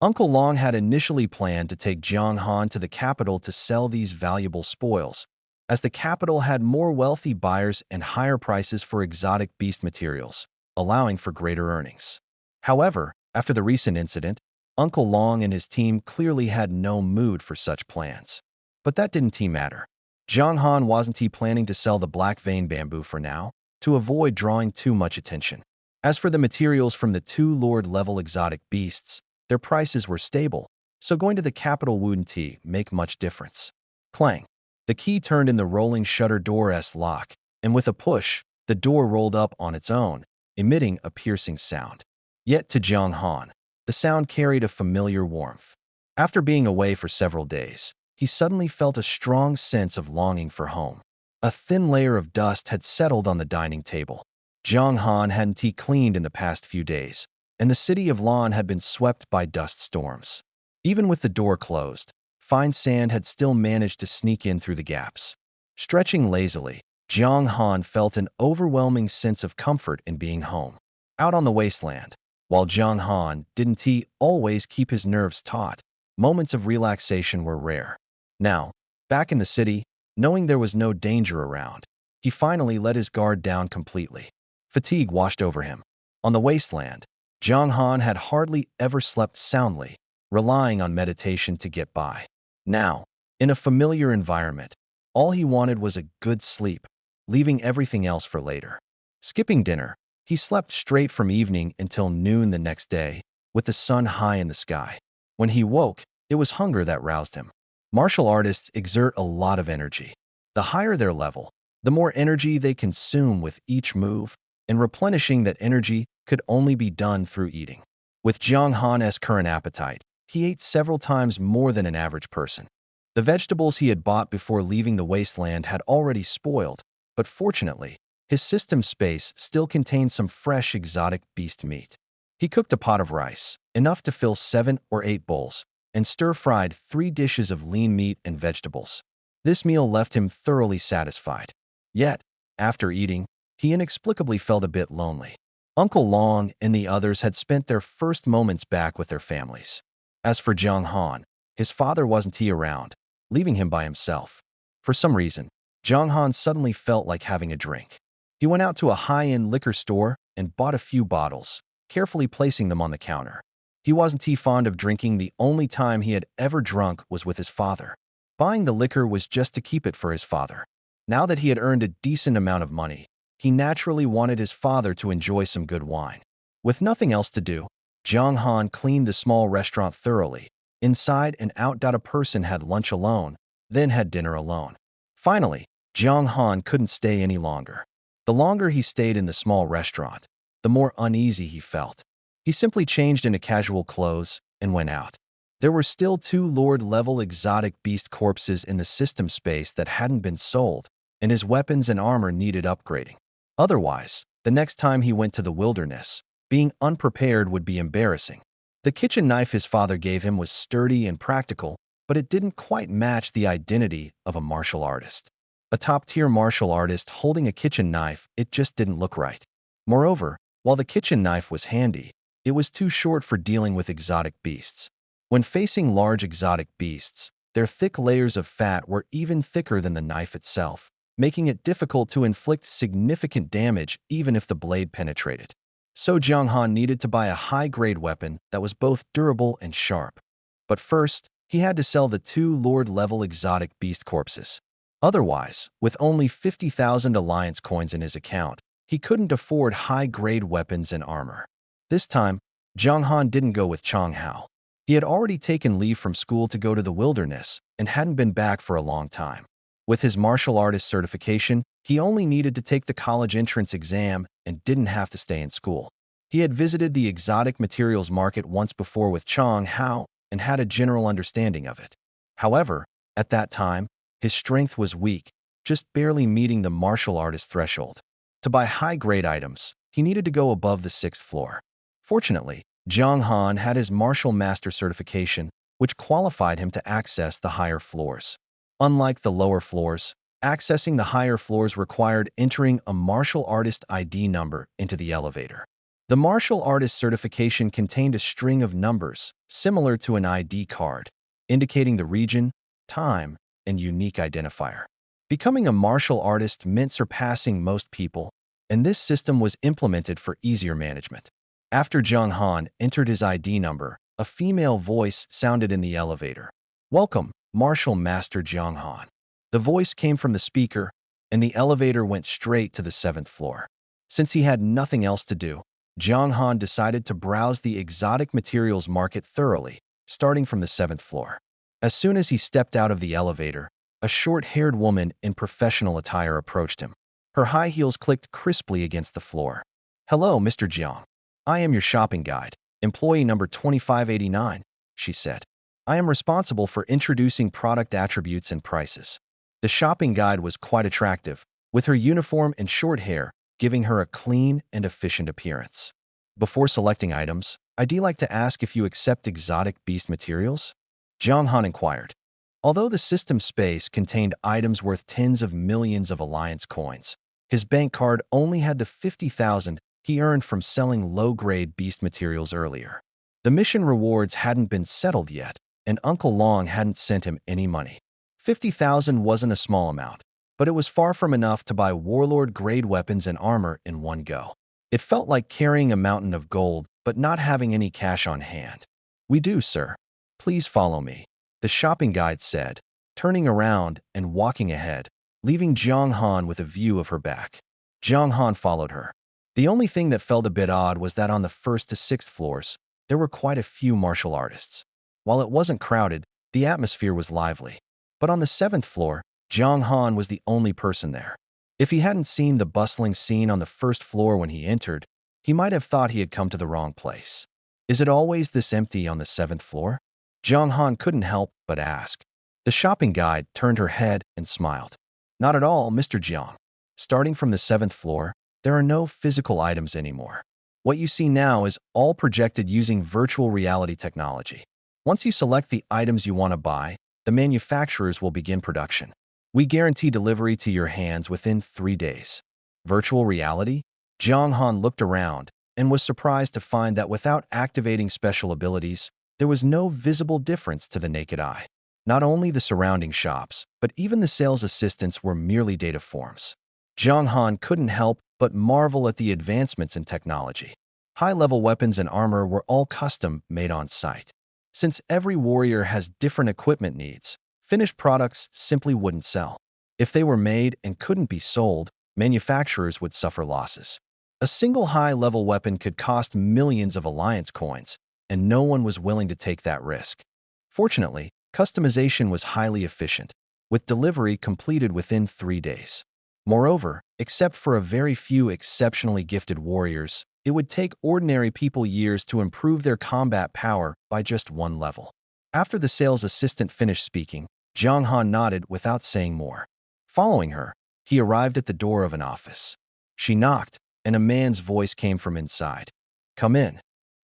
Uncle Long had initially planned to take Jiang Han to the capital to sell these valuable spoils, as the capital had more wealthy buyers and higher prices for exotic beast materials, allowing for greater earnings. However, after the recent incident, Uncle Long and his team clearly had no mood for such plans. But that didn't matter. Jiang Han wasn't planning to sell the black vein bamboo for now, to avoid drawing too much attention. As for the materials from the two Lord-level exotic beasts, their prices were stable, so going to the capital wouldn't make much difference. Clang. The key turned in the rolling shutter door's lock, and with a push, the door rolled up on its own, emitting a piercing sound. Yet to Jiang Han, the sound carried a familiar warmth. After being away for several days, he suddenly felt a strong sense of longing for home. A thin layer of dust had settled on the dining table. Jiang Han hadn't cleaned in the past few days, and the city of Lan had been swept by dust storms. Even with the door closed, fine sand had still managed to sneak in through the gaps. Stretching lazily, Jiang Han felt an overwhelming sense of comfort in being home. Out on the wasteland, while Jiang Han didn't always keep his nerves taut, moments of relaxation were rare. Now, back in the city, knowing there was no danger around, he finally let his guard down completely. Fatigue washed over him. On the wasteland, Jiang Han had hardly ever slept soundly, relying on meditation to get by. Now, in a familiar environment, all he wanted was a good sleep, leaving everything else for later. Skipping dinner, he slept straight from evening until noon the next day, with the sun high in the sky. When he woke, it was hunger that roused him. Martial artists exert a lot of energy. The higher their level, the more energy they consume with each move, and replenishing that energy could only be done through eating. With Jiang Han's current appetite, he ate several times more than an average person. The vegetables he had bought before leaving the wasteland had already spoiled, but fortunately, his system space still contained some fresh exotic beast meat. He cooked a pot of rice, enough to fill 7 or 8 bowls, and stir-fried 3 dishes of lean meat and vegetables. This meal left him thoroughly satisfied. Yet, after eating, he inexplicably felt a bit lonely. Uncle Long and the others had spent their first moments back with their families. As for Jiang Han, his father wasn't around, leaving him by himself. For some reason, Jiang Han suddenly felt like having a drink. He went out to a high-end liquor store and bought a few bottles, carefully placing them on the counter. He wasn't fond of drinking. The only time he had ever drunk was with his father. Buying the liquor was just to keep it for his father. Now that he had earned a decent amount of money, he naturally wanted his father to enjoy some good wine. With nothing else to do, Jiang Han cleaned the small restaurant thoroughly. Inside and out, a person had lunch alone, then had dinner alone. Finally, Jiang Han couldn't stay any longer. The longer he stayed in the small restaurant, the more uneasy he felt. He simply changed into casual clothes and went out. There were still 2 Lord-level exotic beast corpses in the system space that hadn't been sold, and his weapons and armor needed upgrading. Otherwise, the next time he went to the wilderness, being unprepared would be embarrassing. The kitchen knife his father gave him was sturdy and practical, but it didn't quite match the identity of a martial artist. A top-tier martial artist holding a kitchen knife, it just didn't look right. Moreover, while the kitchen knife was handy, it was too short for dealing with exotic beasts. When facing large exotic beasts, their thick layers of fat were even thicker than the knife itself, making it difficult to inflict significant damage even if the blade penetrated. So Jiang Han needed to buy a high-grade weapon that was both durable and sharp. But first, he had to sell the 2 Lord-level exotic beast corpses. Otherwise, with only 50,000 alliance coins in his account, he couldn't afford high-grade weapons and armor. This time, Jiang Han didn't go with Chang Hao. He had already taken leave from school to go to the wilderness and hadn't been back for a long time. With his martial artist certification, he only needed to take the college entrance exam and didn't have to stay in school. He had visited the exotic materials market once before with Chong Hao and had a general understanding of it. However, at that time, his strength was weak, just barely meeting the martial artist threshold. To buy high-grade items, he needed to go above the 6th floor. Fortunately, Jiang Han had his martial master certification, which qualified him to access the higher floors. Unlike the lower floors, accessing the higher floors required entering a martial artist ID number into the elevator. The martial artist certification contained a string of numbers, similar to an ID card, indicating the region, time, and unique identifier. Becoming a martial artist meant surpassing most people, and this system was implemented for easier management. After Jiang Han entered his ID number, a female voice sounded in the elevator. "Welcome, Martial Master Jiang Han." The voice came from the speaker, and the elevator went straight to the 7th floor. Since he had nothing else to do, Jiang Han decided to browse the exotic materials market thoroughly, starting from the 7th floor. As soon as he stepped out of the elevator, a short-haired woman in professional attire approached him. Her high heels clicked crisply against the floor. "Hello, Mr. Jiang. I am your shopping guide, employee number 2589, she said. "I am responsible for introducing product attributes and prices." The shopping guide was quite attractive, with her uniform and short hair giving her a clean and efficient appearance. "Before selecting items, I'd like to ask if you accept exotic beast materials?" Jiang Han inquired. Although the system space contained items worth tens of millions of alliance coins, his bank card only had the 50,000 he earned from selling low-grade beast materials earlier. The mission rewards hadn't been settled yet, and Uncle Long hadn't sent him any money. 50,000 wasn't a small amount, but it was far from enough to buy warlord-grade weapons and armor in one go. It felt like carrying a mountain of gold, but not having any cash on hand. "We do, sir. Please follow me," the shopping guide said, turning around and walking ahead, leaving Jiang Han with a view of her back. Jiang Han followed her. The only thing that felt a bit odd was that on the 1st to 6th floors, there were quite a few martial artists. While it wasn't crowded, the atmosphere was lively. But on the 7th floor, Jiang Han was the only person there. If he hadn't seen the bustling scene on the 1st floor when he entered, he might have thought he had come to the wrong place. "Is it always this empty on the 7th floor?" Jiang Han couldn't help but ask. The shopping guide turned her head and smiled. "Not at all, Mr. Jiang. Starting from the 7th floor, there are no physical items anymore. What you see now is all projected using virtual reality technology. Once you select the items you want to buy, the manufacturers will begin production. We guarantee delivery to your hands within 3 days." Virtual reality? Jiang Han looked around and was surprised to find that without activating special abilities, there was no visible difference to the naked eye. Not only the surrounding shops, but even the sales assistants were merely data forms. Jiang Han couldn't help but marvel at the advancements in technology. High-level weapons and armor were all custom-made on site. Since every warrior has different equipment needs, finished products simply wouldn't sell. If they were made and couldn't be sold, manufacturers would suffer losses. A single high-level weapon could cost millions of alliance coins, and no one was willing to take that risk. Fortunately, customization was highly efficient, with delivery completed within 3 days. Moreover, except for a very few exceptionally gifted warriors, it would take ordinary people years to improve their combat power by just 1 level. After the sales assistant finished speaking, Jiang Han nodded without saying more. Following her, he arrived at the door of an office. She knocked, and a man's voice came from inside. "Come in."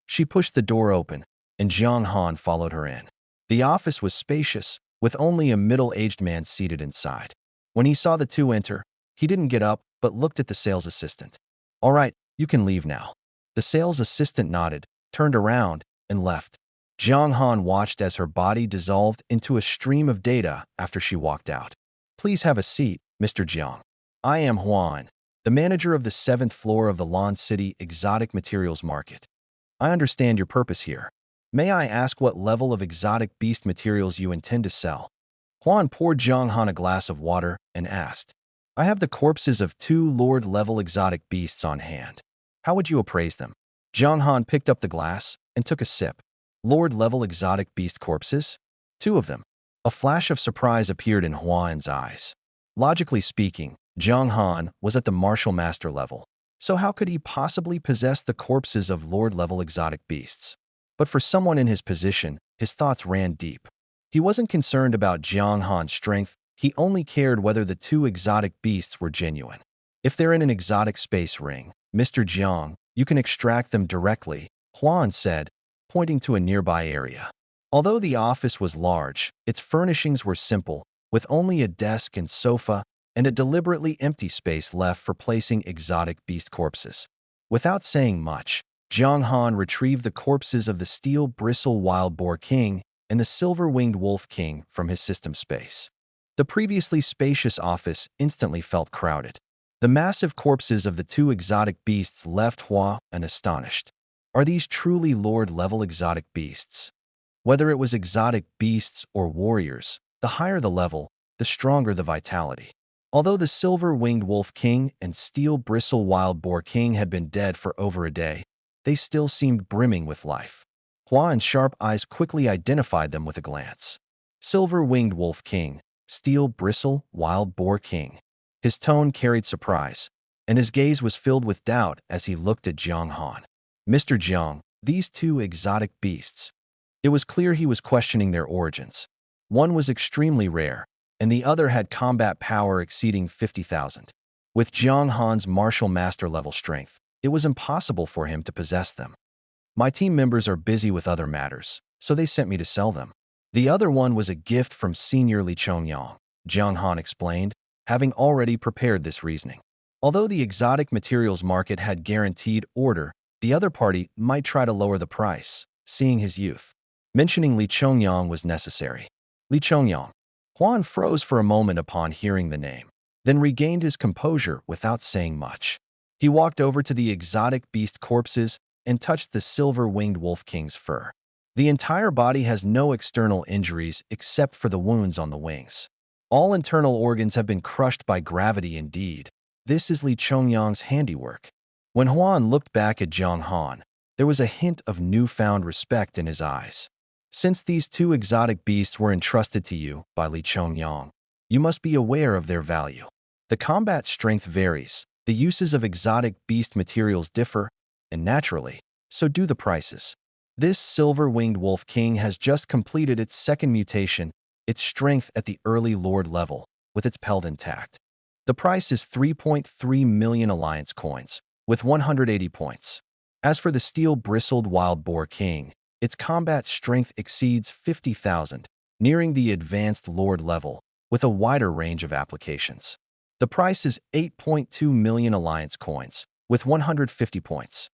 She pushed the door open, and Jiang Han followed her in. The office was spacious, with only a middle-aged man seated inside. When he saw the two enter, he didn't get up but looked at the sales assistant. "All right, you can leave now." The sales assistant nodded, turned around, and left. Jiang Han watched as her body dissolved into a stream of data after she walked out. "Please have a seat, Mr. Jiang. I am Huan, the manager of the 7th floor of the Lan City Exotic Materials Market. I understand your purpose here. May I ask what level of exotic beast materials you intend to sell?" Huan poured Jiang Han a glass of water and asked. "I have the corpses of 2 Lord-level exotic beasts on hand. How would you appraise them?" Jiang Han picked up the glass and took a sip. "Lord-level exotic beast corpses? 2 of them." A flash of surprise appeared in Huan's eyes. Logically speaking, Jiang Han was at the martial master level, so how could he possibly possess the corpses of lord-level exotic beasts? But for someone in his position, his thoughts ran deep. He wasn't concerned about Jiang Han's strength, he only cared whether the two exotic beasts were genuine. If they're in an exotic space ring, Mr. Jiang, you can extract them directly, Huan said, pointing to a nearby area. Although the office was large, its furnishings were simple, with only a desk and sofa and a deliberately empty space left for placing exotic beast corpses. Without saying much, Jiang Han retrieved the corpses of the steel bristle wild boar king and the silver-winged wolf king from his system space. The previously spacious office instantly felt crowded. The massive corpses of the two exotic beasts left Hua and astonished. Are these truly lord-level exotic beasts? Whether it was exotic beasts or warriors, the higher the level, the stronger the vitality. Although the silver-winged wolf king and steel-bristle wild boar king had been dead for over a day, they still seemed brimming with life. Huan's sharp eyes quickly identified them with a glance. Silver-winged wolf king, steel-bristle wild boar king. His tone carried surprise, and his gaze was filled with doubt as he looked at Jiang Han. Mr. Jiang, these two exotic beasts. It was clear he was questioning their origins. One was extremely rare, and the other had combat power exceeding 50,000. With Jiang Han's martial master level strength, it was impossible for him to possess them. My team members are busy with other matters, so they sent me to sell them. The other one was a gift from Senior Li Chongyang, Jiang Han explained, having already prepared this reasoning. Although the exotic materials market had guaranteed order, the other party might try to lower the price, seeing his youth. Mentioning Li Chongyang was necessary. Li Chongyang. Huan froze for a moment upon hearing the name, then regained his composure without saying much. He walked over to the exotic beast corpses and touched the silver-winged wolf king's fur. The entire body has no external injuries except for the wounds on the wings. All internal organs have been crushed by gravity indeed. This is Li Chongyang's handiwork. When Huan looked back at Jiang Han, there was a hint of newfound respect in his eyes. Since these two exotic beasts were entrusted to you by Li Chongyang, you must be aware of their value. The combat strength varies, the uses of exotic beast materials differ, and naturally, so do the prices. This silver-winged wolf king has just completed its second mutation, its strength at the early lord level, with its pelt intact. The price is 3.3 million alliance coins, with 180 points. As for the steel-bristled wild boar king, its combat strength exceeds 50,000, nearing the advanced lord level, with a wider range of applications. The price is 8.2 million alliance coins, with 150 points.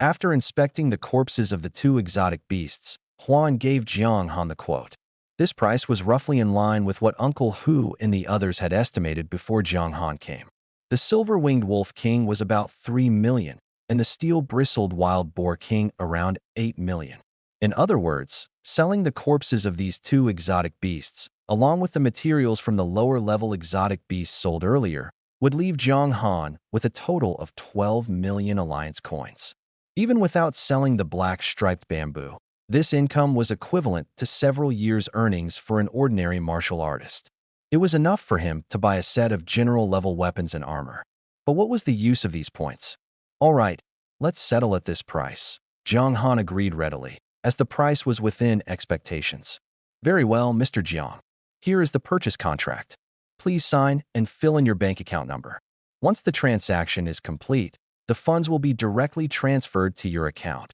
After inspecting the corpses of the two exotic beasts, Huan gave Jiang Han the quote. This price was roughly in line with what Uncle Hu and the others had estimated before Jiang Han came. The silver-winged wolf king was about 3 million, and the steel-bristled wild boar king around 8 million. In other words, selling the corpses of these two exotic beasts, along with the materials from the lower-level exotic beasts sold earlier, would leave Jiang Han with a total of 12 million alliance coins. Even without selling the black striped bamboo, this income was equivalent to several years' earnings for an ordinary martial artist. It was enough for him to buy a set of general-level weapons and armor. But what was the use of these points? All right, let's settle at this price. Jiang Han agreed readily, as the price was within expectations. Very well, Mr. Jiang. Here is the purchase contract. Please sign and fill in your bank account number. Once the transaction is complete, the funds will be directly transferred to your account.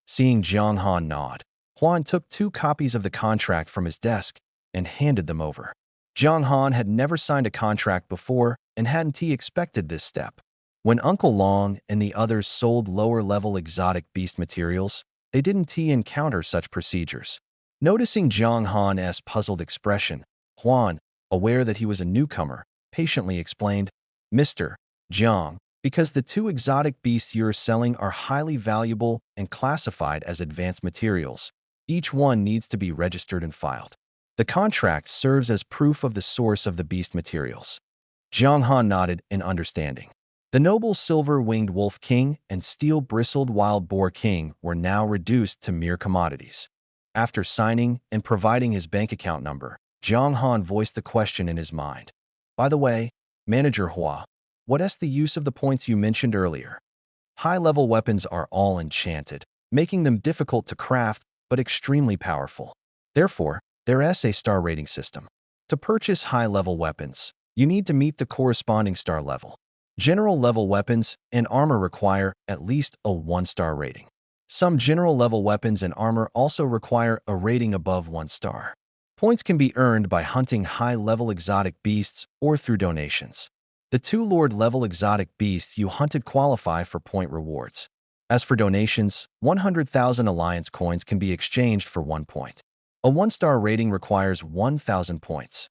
Seeing Jiang Han nod, Huan took 2 copies of the contract from his desk and handed them over. Jiang Han had never signed a contract before and hadn't he expected this step. When Uncle Long and the others sold lower-level exotic beast materials, they didn't encounter such procedures. Noticing Jiang Han's puzzled expression, Huan, aware that he was a newcomer, patiently explained, Mr. Jiang, because the 2 exotic beasts you're selling are highly valuable and classified as advanced materials, each one needs to be registered and filed. The contract serves as proof of the source of the beast materials. Jiang Han nodded in understanding. The noble silver-winged wolf king and steel-bristled wild boar king were now reduced to mere commodities. After signing and providing his bank account number, Jiang Han voiced the question in his mind. By the way, Manager Hua, what is the use of the points you mentioned earlier? High-level weapons are all enchanted, making them difficult to craft but extremely powerful. Therefore, there is a star rating system. To purchase high-level weapons, you need to meet the corresponding star level. General-level weapons and armor require at least a 1-star rating. Some general-level weapons and armor also require a rating above 1 star. Points can be earned by hunting high-level exotic beasts or through donations. The 2 Lord-level exotic beasts you hunted qualify for point rewards. As for donations, 100,000 Alliance coins can be exchanged for 1 point. A 1-star rating requires 1,000 points.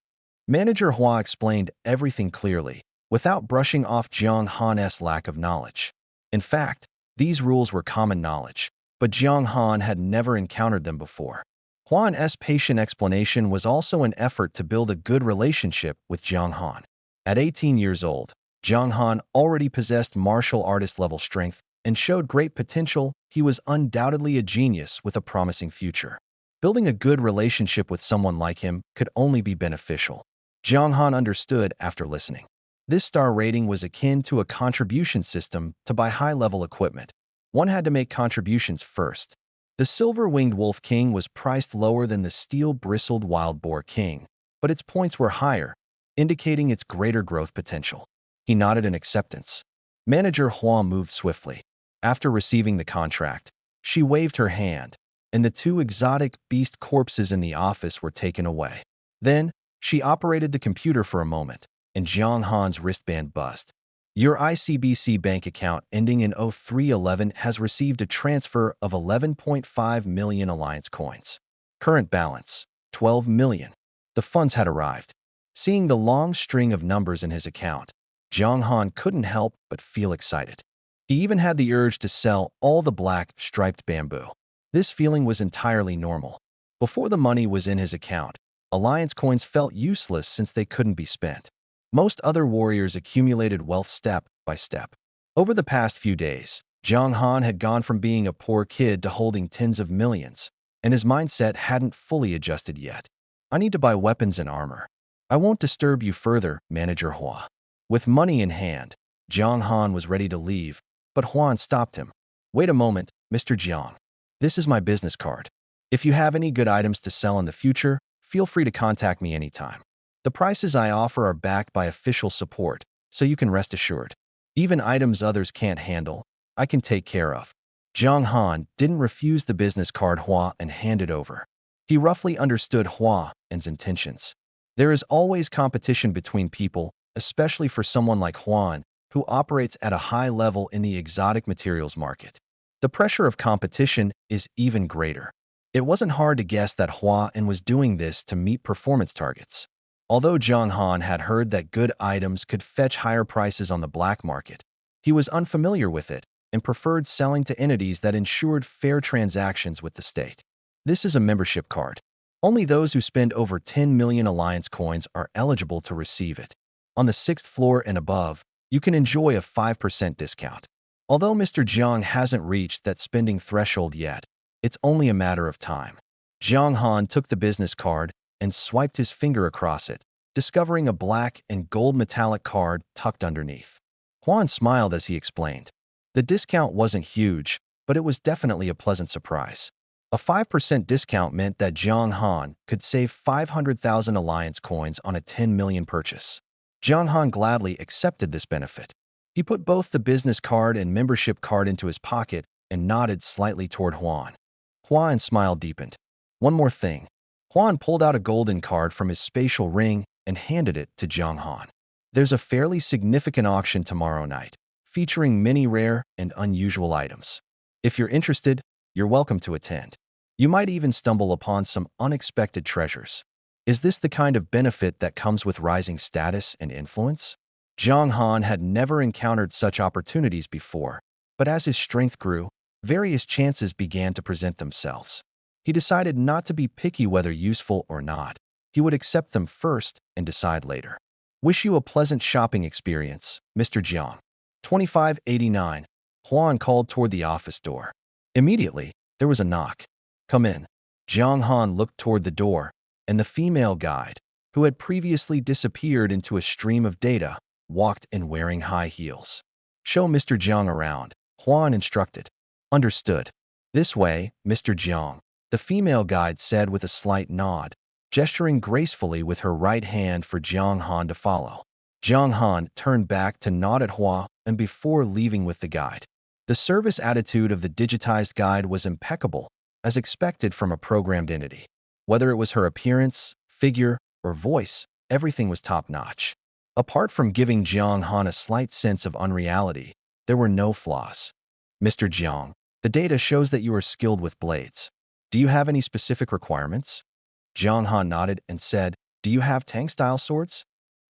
Manager Hua explained everything clearly, without brushing off Jiang Han's lack of knowledge. In fact, these rules were common knowledge, but Jiang Han had never encountered them before. Huan's patient explanation was also an effort to build a good relationship with Jiang Han. At 18 years old, Jiang Han already possessed martial artist-level strength and showed great potential. He was undoubtedly a genius with a promising future. Building a good relationship with someone like him could only be beneficial. Jiang Han understood after listening. This star rating was akin to a contribution system to buy high-level equipment. One had to make contributions first. The Silver-Winged Wolf King was priced lower than the Steel-Bristled Wild Boar King, but its points were higher, indicating its greater growth potential. He nodded in acceptance. Manager Hua moved swiftly. After receiving the contract, she waved her hand, and the 2 exotic beast corpses in the office were taken away. Then, she operated the computer for a moment, and Jiang Han's wristband buzzed. Your ICBC bank account ending in 0311 has received a transfer of 11.5 million Alliance coins. Current balance, 12 million. The funds had arrived. Seeing the long string of numbers in his account, Jiang Han couldn't help but feel excited. He even had the urge to sell all the black, striped bamboo. This feeling was entirely normal. Before the money was in his account, Alliance coins felt useless since they couldn't be spent. Most other warriors accumulated wealth step by step. Over the past few days, Jiang Han had gone from being a poor kid to holding tens of millions, and his mindset hadn't fully adjusted yet. I need to buy weapons and armor. I won't disturb you further, Manager Hua. With money in hand, Jiang Han was ready to leave, but Huan stopped him. Wait a moment, Mr. Jiang. This is my business card. If you have any good items to sell in the future, feel free to contact me anytime. The prices I offer are backed by official support, so you can rest assured. Even items others can't handle, I can take care of. Jiang Han didn't refuse the business card Hua and handed over. He roughly understood Huan's intentions. There is always competition between people, especially for someone like Huan, who operates at a high level in the exotic materials market. The pressure of competition is even greater. It wasn't hard to guess that Huan was doing this to meet performance targets. Although Jiang Han had heard that good items could fetch higher prices on the black market, he was unfamiliar with it and preferred selling to entities that ensured fair transactions with the state. This is a membership card. Only those who spend over 10 million Alliance coins are eligible to receive it. On the 6th floor and above, you can enjoy a 5% discount. Although Mr. Jiang hasn't reached that spending threshold yet, it's only a matter of time. Jiang Han took the business card and swiped his finger across it, discovering a black and gold metallic card tucked underneath. Huan smiled as he explained. The discount wasn't huge, but it was definitely a pleasant surprise. A 5% discount meant that Jiang Han could save 500,000 Alliance coins on a 10 million purchase. Jiang Han gladly accepted this benefit. He put both the business card and membership card into his pocket and nodded slightly toward Huan. Huan's smile deepened. One more thing. Huan pulled out a golden card from his spatial ring and handed it to Jiang Han. There's a fairly significant auction tomorrow night, featuring many rare and unusual items. If you're interested, you're welcome to attend. You might even stumble upon some unexpected treasures. Is this the kind of benefit that comes with rising status and influence? Jiang Han had never encountered such opportunities before, but as his strength grew, various chances began to present themselves. He decided not to be picky whether useful or not. He would accept them first and decide later. Wish you a pleasant shopping experience, Mr. Jiang. 2589. Huan called toward the office door. Immediately, there was a knock. Come in. Jiang Han looked toward the door, and the female guide, who had previously disappeared into a stream of data, walked in wearing high heels. Show Mr. Jiang around, Huan instructed. Understood. This way, Mr. Jiang, the female guide said with a slight nod, gesturing gracefully with her right hand for Jiang Han to follow. Jiang Han turned back to nod at Hua and before leaving with the guide. The service attitude of the digitized guide was impeccable, as expected from a programmed entity. Whether it was her appearance, figure, or voice, everything was top-notch. Apart from giving Jiang Han a slight sense of unreality, there were no flaws. Mr. Jiang, the data shows that you are skilled with blades. Do you have any specific requirements? Jiang Han nodded and said, Do you have Tang-style swords?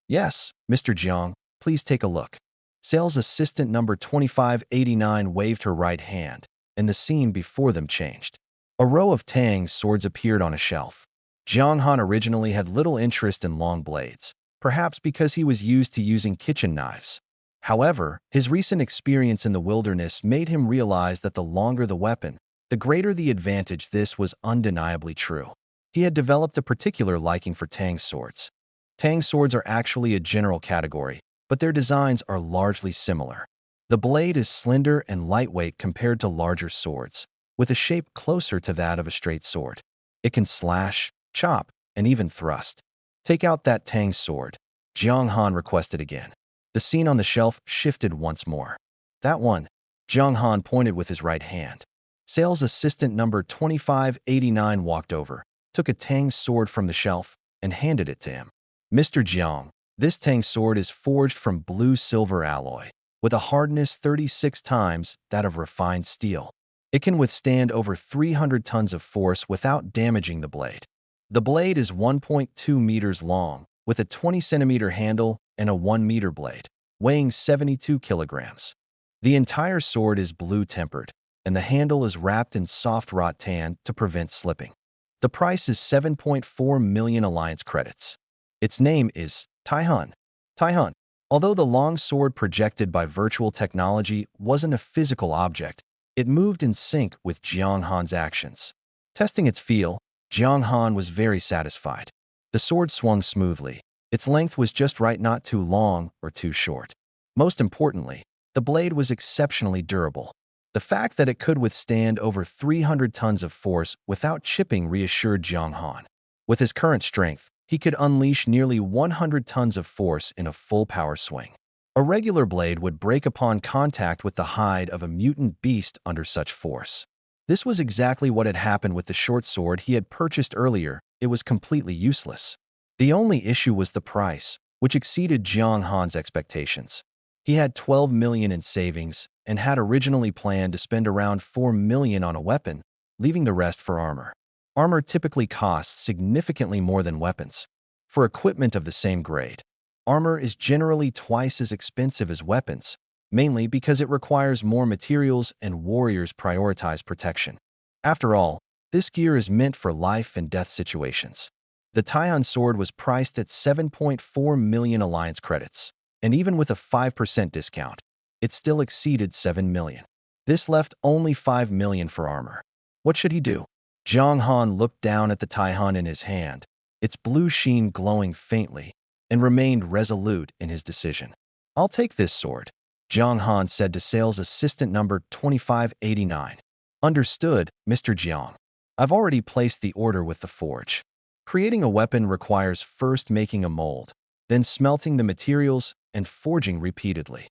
Yes, Mr. Jiang, please take a look. Sales assistant number 2589 waved her right hand, and the scene before them changed. A row of Tang swords appeared on a shelf. Jiang Han originally had little interest in long blades, perhaps because he was used to using kitchen knives. However, his recent experience in the wilderness made him realize that the longer the weapon, the greater the advantage. This was undeniably true. He had developed a particular liking for Tang swords. Tang swords are actually a general category, but their designs are largely similar. The blade is slender and lightweight compared to larger swords, with a shape closer to that of a straight sword. It can slash, chop, and even thrust. Take out that Tang sword, Jiang Han requested again. The scene on the shelf shifted once more. That one, Jiang Han pointed with his right hand. Sales assistant number 2589 walked over, took a Tang sword from the shelf, and handed it to him. Mr. Jiang, this Tang sword is forged from blue-silver alloy, with a hardness 36 times that of refined steel. It can withstand over 300 tons of force without damaging the blade. The blade is 1.2 meters long, with a 20-centimeter handle and a 1-meter blade, weighing 72 kilograms. The entire sword is blue-tempered, and the handle is wrapped in soft wrought tan to prevent slipping. The price is 7.4 million alliance credits. Its name is Taihun. Taihun. Although the long sword projected by virtual technology wasn't a physical object, it moved in sync with Jiang Han's actions. Testing its feel, Jiang Han was very satisfied. The sword swung smoothly. Its length was just right, not too long or too short. Most importantly, the blade was exceptionally durable. The fact that it could withstand over 300 tons of force without chipping reassured Jiang Han. With his current strength, he could unleash nearly 100 tons of force in a full power swing. A regular blade would break upon contact with the hide of a mutant beast under such force. This was exactly what had happened with the short sword he had purchased earlier. It was completely useless. The only issue was the price, which exceeded Jiang Han's expectations. He had 12 million in savings and had originally planned to spend around 4 million on a weapon, leaving the rest for armor. Armor typically costs significantly more than weapons. For equipment of the same grade, armor is generally twice as expensive as weapons, mainly because it requires more materials and warriors prioritize protection. After all, this gear is meant for life and death situations. The Taihun sword was priced at 7.4 million alliance credits, and even with a 5% discount, it still exceeded 7 million. This left only 5 million for armor. What should he do? Jiang Han looked down at the Taihun in his hand, its blue sheen glowing faintly, and remained resolute in his decision. I'll take this sword, Jiang Han said to sales assistant number 2589. Understood, Mr. Jiang. I've already placed the order with the forge. Creating a weapon requires first making a mold, then smelting the materials and forging repeatedly.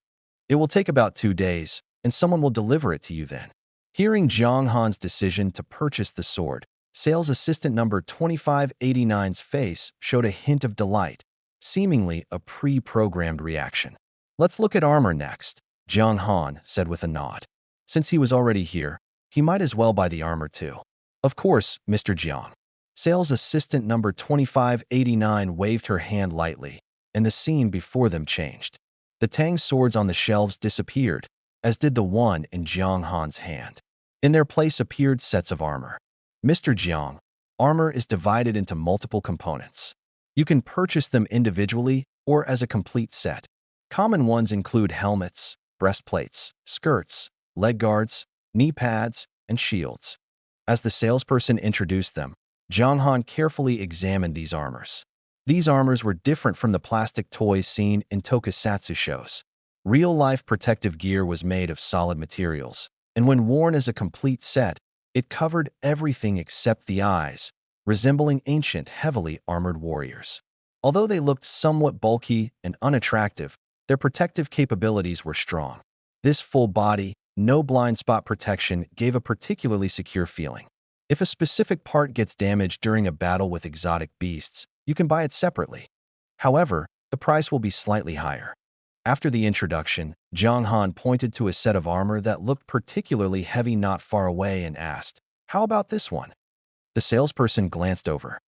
It will take about 2 days, and someone will deliver it to you then. Hearing Jiang Han's decision to purchase the sword, sales assistant number 2589's face showed a hint of delight, seemingly a pre-programmed reaction. Let's look at armor next, Jiang Han said with a nod. Since he was already here, he might as well buy the armor too. Of course, Mr. Jiang. Sales assistant number 2589 waved her hand lightly, and the scene before them changed. The Tang swords on the shelves disappeared, as did the one in Jiang Han's hand. In their place appeared sets of armor. Mr. Jiang, armor is divided into multiple components. You can purchase them individually or as a complete set. Common ones include helmets, breastplates, skirts, leg guards, knee pads, and shields. As the salesperson introduced them, Jiang Han carefully examined these armors. These armors were different from the plastic toys seen in tokusatsu shows. Real-life protective gear was made of solid materials, and when worn as a complete set, it covered everything except the eyes, resembling ancient, heavily armored warriors. Although they looked somewhat bulky and unattractive, their protective capabilities were strong. This full body, no blind spot protection gave a particularly secure feeling. If a specific part gets damaged during a battle with exotic beasts, you can buy it separately. However, the price will be slightly higher. After the introduction, Jiang Han pointed to a set of armor that looked particularly heavy not far away and asked, "How about this one?" The salesperson glanced over.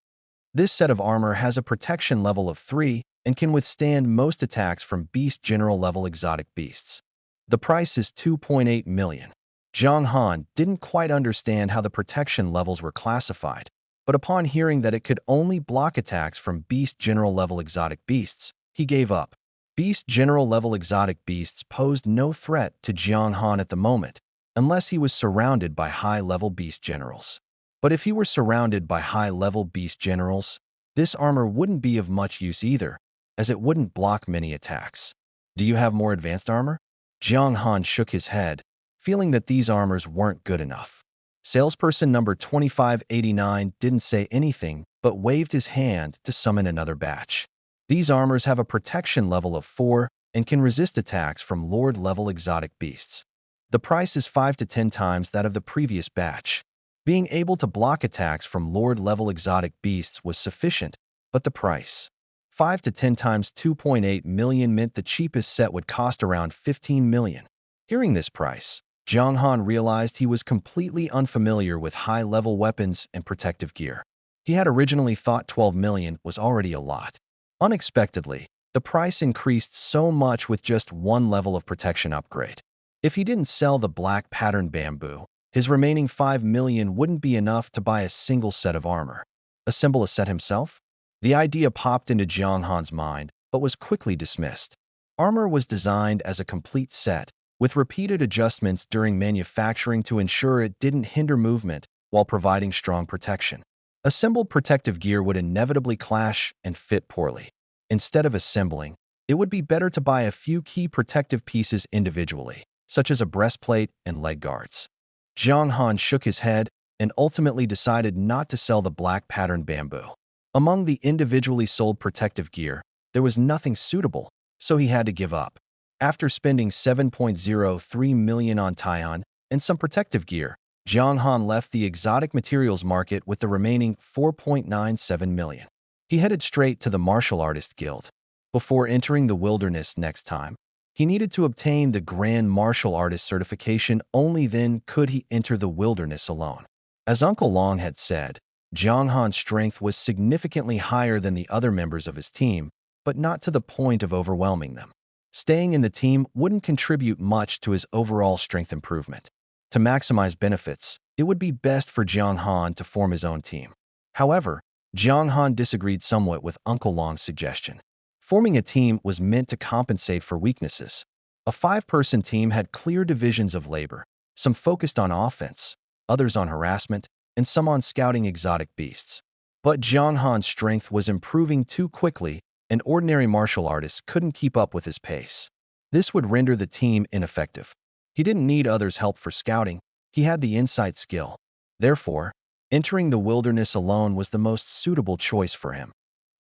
This set of armor has a protection level of 3 and can withstand most attacks from Beast General level exotic beasts. The price is 2.8 million. Jiang Han didn't quite understand how the protection levels were classified, but upon hearing that it could only block attacks from Beast General level exotic beasts, he gave up. Beast General level exotic beasts posed no threat to Jiang Han at the moment, unless he was surrounded by high-level beast generals. But if he were surrounded by high-level beast generals, this armor wouldn't be of much use either, as it wouldn't block many attacks. Do you have more advanced armor? Jiang Han shook his head, feeling that these armors weren't good enough. Salesperson number 2589 didn't say anything, but waved his hand to summon another batch. These armors have a protection level of 4 and can resist attacks from Lord-level exotic beasts. The price is 5 to 10 times that of the previous batch. Being able to block attacks from Lord-level exotic beasts was sufficient, but the price, 5 to 10 times 2.8 million, meant the cheapest set would cost around 15 million. Hearing this price, Jiang Han realized he was completely unfamiliar with high-level weapons and protective gear. He had originally thought 12 million was already a lot. Unexpectedly, the price increased so much with just one level of protection upgrade. If he didn't sell the black pattern bamboo, his remaining 5 million wouldn't be enough to buy a single set of armor. Assemble a set himself? The idea popped into Jiang Han's mind, but was quickly dismissed. Armor was designed as a complete set, with repeated adjustments during manufacturing to ensure it didn't hinder movement while providing strong protection. Assembled protective gear would inevitably clash and fit poorly. Instead of assembling, it would be better to buy a few key protective pieces individually, such as a breastplate and leg guards. Jiang Han shook his head and ultimately decided not to sell the black pattern bamboo. Among the individually sold protective gear, there was nothing suitable, so he had to give up. After spending 7.03 million on Taihan and some protective gear, Jiang Han left the exotic materials market with the remaining 4.97 million. He headed straight to the Martial Artist Guild. Before entering the wilderness next time, he needed to obtain the Grand Martial Artist certification. Only then could he enter the wilderness alone. As Uncle Long had said, Jiang Han's strength was significantly higher than the other members of his team, but not to the point of overwhelming them. Staying in the team wouldn't contribute much to his overall strength improvement. To maximize benefits, it would be best for Jiang Han to form his own team. However, Jiang Han disagreed somewhat with Uncle Long's suggestion. Forming a team was meant to compensate for weaknesses. A 5-person team had clear divisions of labor, some focused on offense, others on harassment, and some on scouting exotic beasts. But Jiang Han's strength was improving too quickly, and ordinary martial artists couldn't keep up with his pace. This would render the team ineffective. He didn't need others' help for scouting, he had the insight skill. Therefore, entering the wilderness alone was the most suitable choice for him.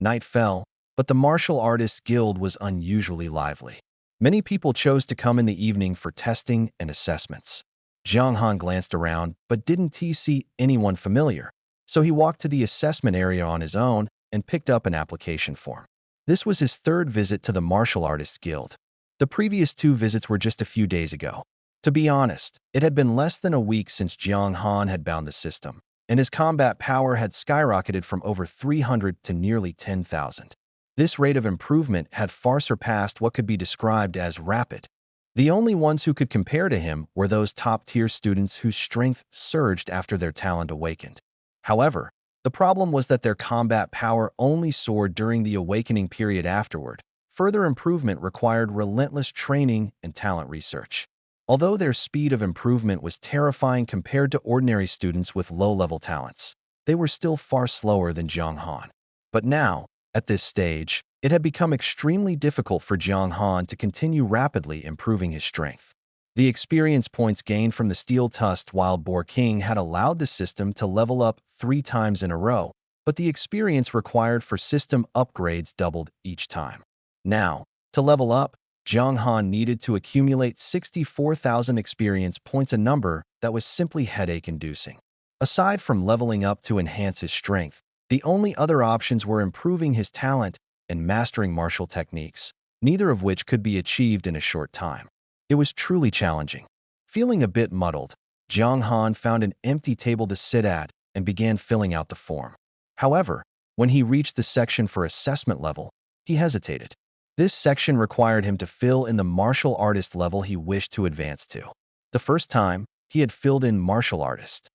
Night fell, but the Martial Artists Guild was unusually lively. Many people chose to come in the evening for testing and assessments. Jiang Han glanced around but didn't see anyone familiar, so he walked to the assessment area on his own and picked up an application form. This was his 3rd visit to the Martial Artists Guild. The previous 2 visits were just a few days ago. To be honest, it had been less than a week since Jiang Han had bound the system, and his combat power had skyrocketed from over 300 to nearly 10,000. This rate of improvement had far surpassed what could be described as rapid. The only ones who could compare to him were those top-tier students whose strength surged after their talent awakened. However, the problem was that their combat power only soared during the awakening period afterward. Further improvement required relentless training and talent research. Although their speed of improvement was terrifying compared to ordinary students with low-level talents, they were still far slower than Jiang Han. But now, At this stage, it had become extremely difficult for Jiang Han to continue rapidly improving his strength. The experience points gained from the steel-tusked Wild Boar King had allowed the system to level up 3 times in a row, but the experience required for system upgrades doubled each time. Now, to level up, Jiang Han needed to accumulate 64,000 experience points, a number that was simply headache-inducing. Aside from leveling up to enhance his strength, the only other options were improving his talent and mastering martial techniques, neither of which could be achieved in a short time. It was truly challenging. Feeling a bit muddled, Jiang Han found an empty table to sit at and began filling out the form. However, when he reached the section for assessment level, he hesitated. This section required him to fill in the martial artist level he wished to advance to. The first time, he had filled in martial artist.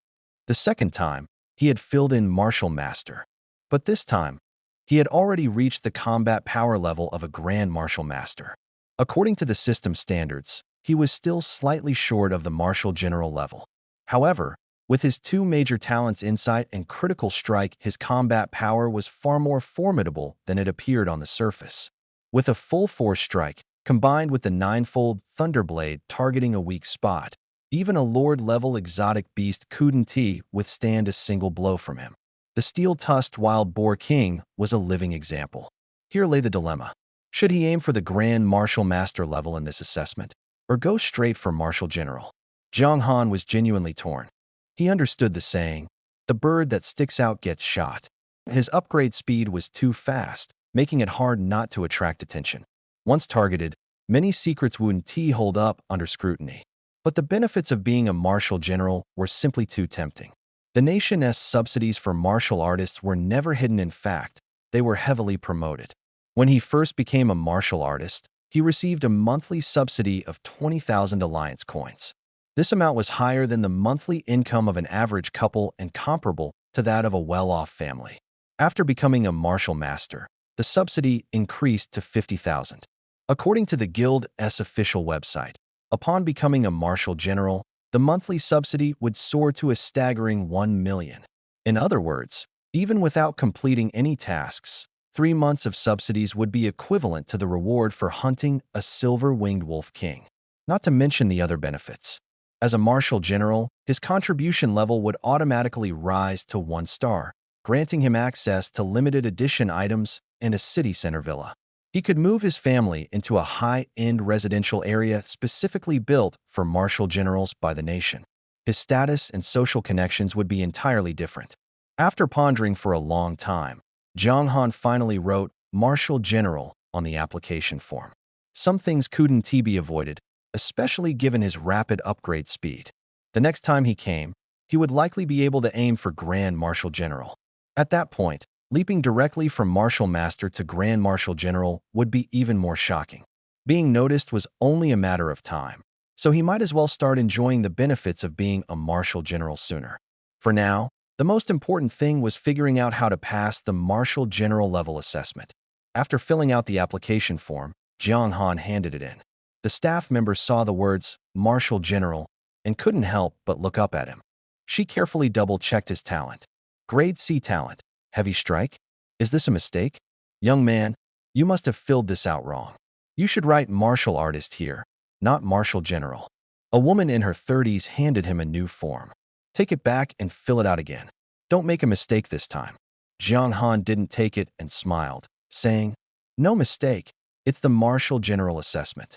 The second time, he had filled in martial master. But this time, he had already reached the combat power level of a grand martial master. According to the system standards, he was still slightly short of the martial general level. However, with his 2 major talents, insight and critical strike, his combat power was far more formidable than it appeared on the surface. With a full force strike, combined with the 9-fold Thunderblade targeting a weak spot, even a Lord-level exotic beast couldn't withstand a single blow from him. The steel-tusked Wild Boar King was a living example. Here lay the dilemma. Should he aim for the Grand Martial Master level in this assessment, or go straight for Martial General? Jiang Han was genuinely torn. He understood the saying, "The bird that sticks out gets shot." His upgrade speed was too fast, making it hard not to attract attention. Once targeted, many secrets wouldn't hold up under scrutiny. But the benefits of being a martial general were simply too tempting. The nation's subsidies for martial artists were never hidden. In fact, they were heavily promoted. When he first became a martial artist, he received a monthly subsidy of 20,000 alliance coins. This amount was higher than the monthly income of an average couple and comparable to that of a well-off family. After becoming a martial master, the subsidy increased to 50,000. According to the Guild's official website, upon becoming a martial general, the monthly subsidy would soar to a staggering 1 million. In other words, even without completing any tasks, 3 months of subsidies would be equivalent to the reward for hunting a silver-winged wolf king. Not to mention the other benefits. As a martial general, his contribution level would automatically rise to 1 star, granting him access to limited edition items and a city center villa. He could move his family into a high-end residential area specifically built for martial generals by the nation. His status and social connections would be entirely different. After pondering for a long time, Jiang Han finally wrote Martial General on the application form. Some things couldn't be avoided, especially given his rapid upgrade speed. The next time he came, he would likely be able to aim for Grand Martial General. At that point, leaping directly from Martial Master to Grand Martial General would be even more shocking. Being noticed was only a matter of time, so he might as well start enjoying the benefits of being a Martial General sooner. For now, the most important thing was figuring out how to pass the Martial General level assessment. After filling out the application form, Jiang Han handed it in. The staff member saw the words Martial General and couldn't help but look up at him. She carefully double-checked his talent. Grade C talent. Heavy strike? Is this a mistake? Young man, you must have filled this out wrong. You should write martial artist here, not martial general. A woman in her 30s handed him a new form. Take it back and fill it out again. Don't make a mistake this time. Jiang Han didn't take it and smiled, saying, "No mistake, it's the martial general assessment."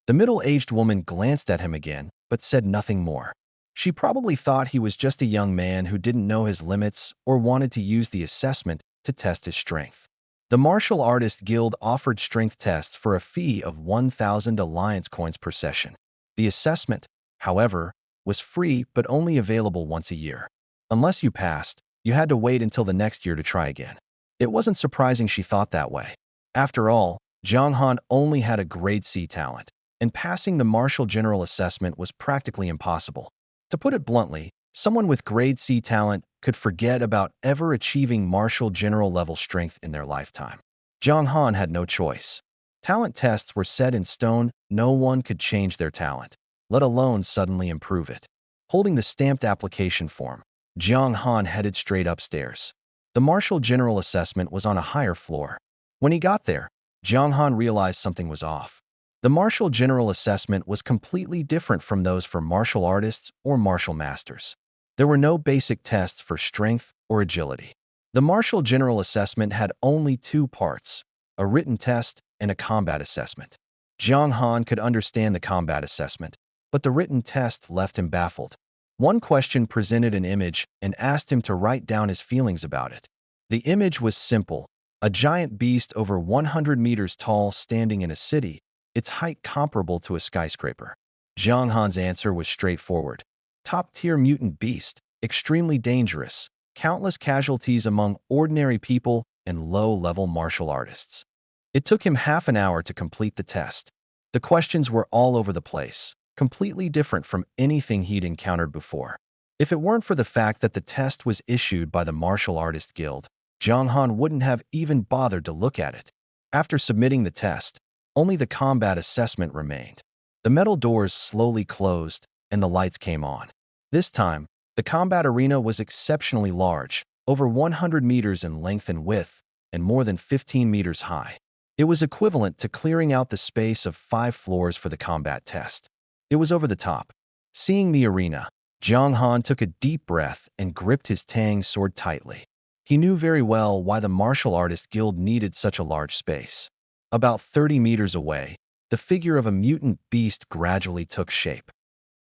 The middle-aged woman glanced at him again, but said nothing more. She probably thought he was just a young man who didn't know his limits or wanted to use the assessment to test his strength. The Martial Artist Guild offered strength tests for a fee of 1,000 alliance coins per session. The assessment, however, was free but only available once a year. Unless you passed, you had to wait until the next year to try again. It wasn't surprising she thought that way. After all, Jiang Han only had a grade C talent, and passing the Martial General assessment was practically impossible. To put it bluntly, someone with grade C talent could forget about ever achieving Martial General level strength in their lifetime. Jiang Han had no choice. Talent tests were set in stone. No one could change their talent, let alone suddenly improve it. Holding the stamped application form, Jiang Han headed straight upstairs. The martial general assessment was on a higher floor. When he got there, Jiang Han realized something was off. The martial general assessment was completely different from those for martial artists or martial masters. There were no basic tests for strength or agility. The martial general assessment had only two parts, a written test and a combat assessment. Jiang Han could understand the combat assessment, but the written test left him baffled. One question presented an image and asked him to write down his feelings about it. The image was simple, a giant beast over 100 meters tall standing in a city, its height comparable to a skyscraper. Jiang Han's answer was straightforward. Top-tier mutant beast, extremely dangerous, countless casualties among ordinary people and low-level martial artists. It took him half an hour to complete the test. The questions were all over the place, completely different from anything he'd encountered before. If it weren't for the fact that the test was issued by the Martial Artist Guild, Jiang Han wouldn't have even bothered to look at it. After submitting the test, only the combat assessment remained. The metal doors slowly closed, and the lights came on. This time, the combat arena was exceptionally large, over 100 meters in length and width, and more than 15 meters high. It was equivalent to clearing out the space of 5 floors for the combat test. It was over the top. Seeing the arena, Jiang Han took a deep breath and gripped his Tang sword tightly. He knew very well why the Martial Artist Guild needed such a large space. About 30 meters away, the figure of a mutant beast gradually took shape.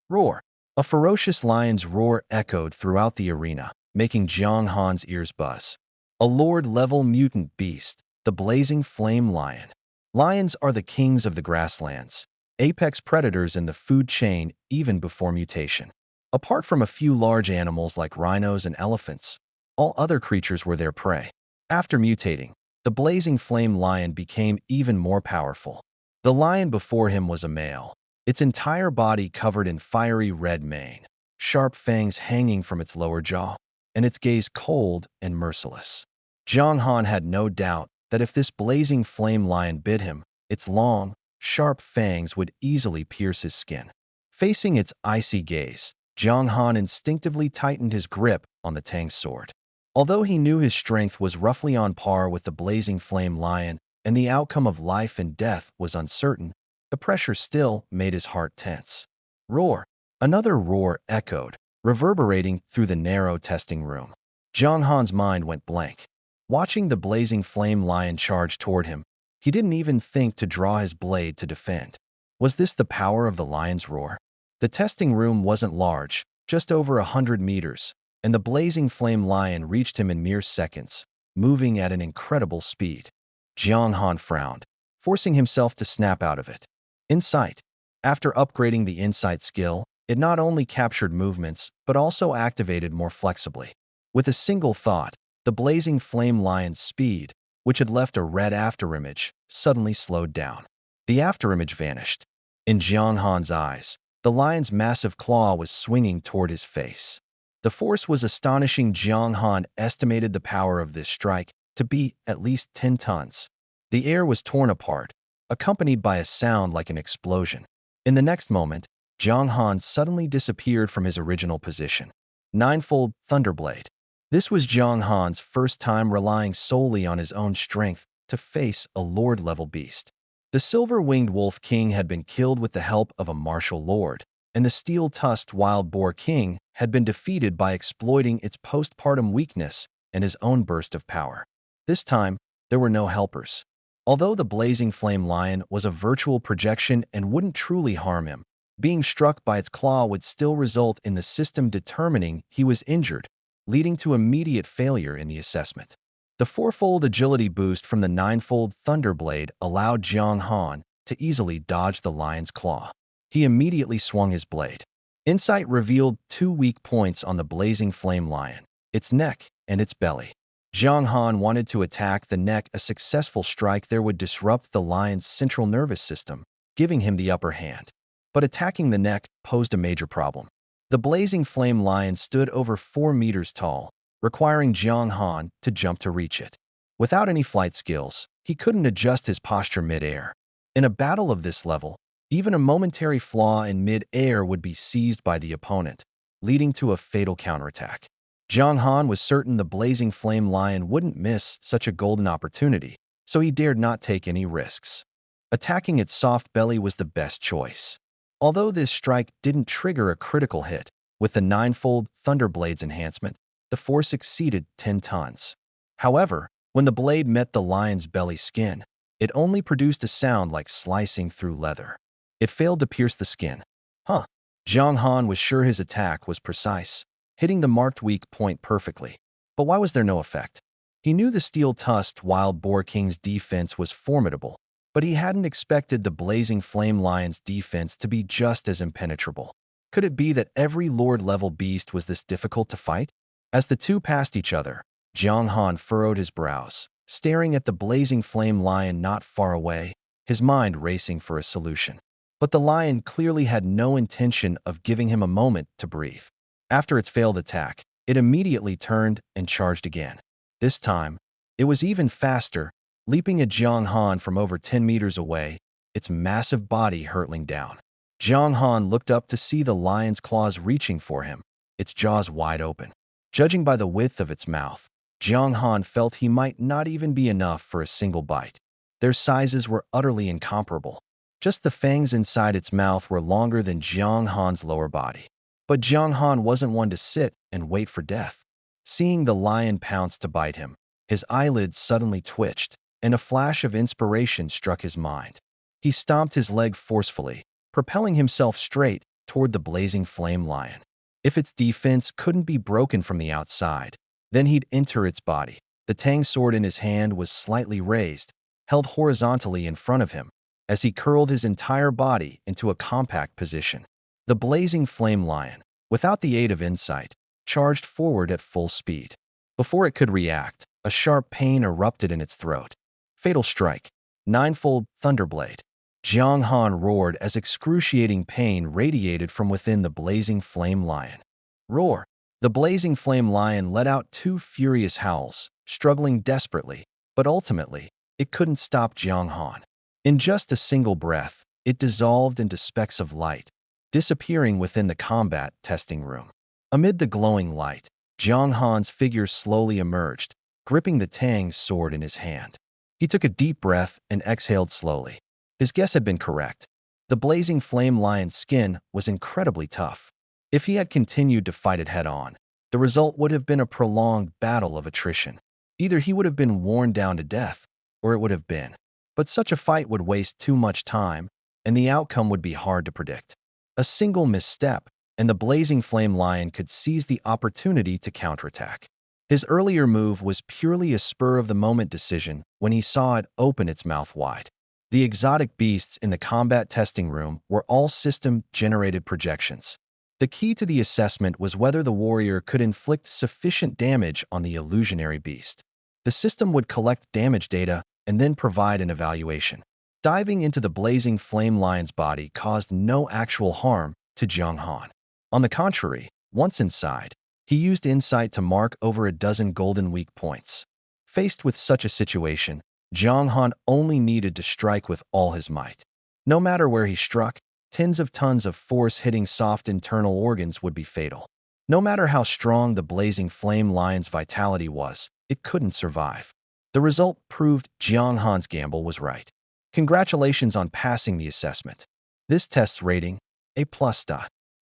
Roar! A ferocious lion's roar echoed throughout the arena, making Jiang Han's ears buzz. A Lord-level mutant beast, the Blazing Flame Lion. Lions are the kings of the grasslands, apex predators in the food chain even before mutation. Apart from a few large animals like rhinos and elephants, all other creatures were their prey. After mutating, the Blazing Flame Lion became even more powerful. The lion before him was a male, its entire body covered in fiery red mane, sharp fangs hanging from its lower jaw, and its gaze cold and merciless. Jiang Han had no doubt that if this Blazing Flame Lion bit him, its long, sharp fangs would easily pierce his skin. Facing its icy gaze, Jiang Han instinctively tightened his grip on the Tang sword. Although he knew his strength was roughly on par with the Blazing Flame Lion and the outcome of life and death was uncertain, the pressure still made his heart tense. Roar! Another roar echoed, reverberating through the narrow testing room. Jiang Han's mind went blank. Watching the Blazing Flame Lion charge toward him, he didn't even think to draw his blade to defend. Was this the power of the lion's roar? The testing room wasn't large, just over 100 meters, and the Blazing Flame Lion reached him in mere seconds, moving at an incredible speed. Jiang Han frowned, forcing himself to snap out of it. Insight. After upgrading the Insight skill, it not only captured movements, but also activated more flexibly. With a single thought, the Blazing Flame Lion's speed, which had left a red afterimage, suddenly slowed down. The afterimage vanished. In Jiang Han's eyes, the lion's massive claw was swinging toward his face. The force was astonishing. Jiang Han estimated the power of this strike to be at least 10 tons. The air was torn apart, accompanied by a sound like an explosion. In the next moment, Jiang Han suddenly disappeared from his original position. Ninefold Thunderblade. This was Jiang Han's first time relying solely on his own strength to face a lord-level beast. The silver-winged Wolf King had been killed with the help of a martial lord, and the steel-tusked Wild Boar King had been defeated by exploiting its postpartum weakness and his own burst of power. This time, there were no helpers. Although the Blazing Flame Lion was a virtual projection and wouldn't truly harm him, being struck by its claw would still result in the system determining he was injured, leading to immediate failure in the assessment. The fourfold agility boost from the ninefold Thunderblade allowed Jiang Han to easily dodge the lion's claw. He immediately swung his blade. Insight revealed 2 weak points on the Blazing Flame Lion, its neck and its belly. Jiang Han wanted to attack the neck. A successful strike there would disrupt the lion's central nervous system, giving him the upper hand. But attacking the neck posed a major problem. The Blazing Flame Lion stood over 4 meters tall, requiring Jiang Han to jump to reach it. Without any flight skills, he couldn't adjust his posture mid-air. In a battle of this level, even a momentary flaw in mid-air would be seized by the opponent, leading to a fatal counterattack. Jiang Han was certain the blazing flame lion wouldn't miss such a golden opportunity, so he dared not take any risks. Attacking its soft belly was the best choice. Although this strike didn't trigger a critical hit, with the ninefold Thunderblades enhancement, the force exceeded 10 tons. However, when the blade met the lion's belly skin, it only produced a sound like slicing through leather. It failed to pierce the skin. Huh. Jiang Han was sure his attack was precise, hitting the marked weak point perfectly. But why was there no effect? He knew the steel-tusked Wild Boar King's defense was formidable, but he hadn't expected the Blazing Flame Lion's defense to be just as impenetrable. Could it be that every Lord-level beast was this difficult to fight? As the two passed each other, Jiang Han furrowed his brows, staring at the Blazing Flame Lion not far away, his mind racing for a solution. But the lion clearly had no intention of giving him a moment to breathe. After its failed attack, it immediately turned and charged again. This time, it was even faster, leaping at Jiang Han from over 10 meters away, its massive body hurtling down. Jiang Han looked up to see the lion's claws reaching for him, its jaws wide open. Judging by the width of its mouth, Jiang Han felt he might not even be enough for a single bite. Their sizes were utterly incomparable. Just the fangs inside its mouth were longer than Jiang Han's lower body. But Jiang Han wasn't one to sit and wait for death. Seeing the lion pounce to bite him, his eyelids suddenly twitched, and a flash of inspiration struck his mind. He stomped his leg forcefully, propelling himself straight toward the blazing flame lion. If its defense couldn't be broken from the outside, then he'd enter its body. The Tang sword in his hand was slightly raised, held horizontally in front of him, as he curled his entire body into a compact position. The blazing flame lion, without the aid of insight, charged forward at full speed. Before it could react, a sharp pain erupted in its throat. Fatal strike. Ninefold Thunderblade. Jiang Han roared as excruciating pain radiated from within the blazing flame lion. Roar! The blazing flame lion let out two furious howls, struggling desperately, but ultimately, it couldn't stop Jiang Han. In just a single breath, it dissolved into specks of light, disappearing within the combat testing room. Amid the glowing light, Jiang Han's figure slowly emerged, gripping the Tang sword in his hand. He took a deep breath and exhaled slowly. His guess had been correct. The blazing flame lion's skin was incredibly tough. If he had continued to fight it head-on, the result would have been a prolonged battle of attrition. Either he would have been worn down to death, or it would have been. But such a fight would waste too much time, and the outcome would be hard to predict. A single misstep, and the blazing flame lion could seize the opportunity to counterattack. His earlier move was purely a spur-of-the-moment decision when he saw it open its mouth wide. The exotic beasts in the combat testing room were all system-generated projections. The key to the assessment was whether the warrior could inflict sufficient damage on the illusionary beast. The system would collect damage data and then provide an evaluation. Diving into the blazing flame lion's body caused no actual harm to Jiang Han. On the contrary, once inside, he used insight to mark over a dozen golden weak points. Faced with such a situation, Jiang Han only needed to strike with all his might. No matter where he struck, tens of tons of force hitting soft internal organs would be fatal. No matter how strong the blazing flame lion's vitality was, it couldn't survive. The result proved Jiang Han's gamble was right. Congratulations on passing the assessment. This test's rating, A+.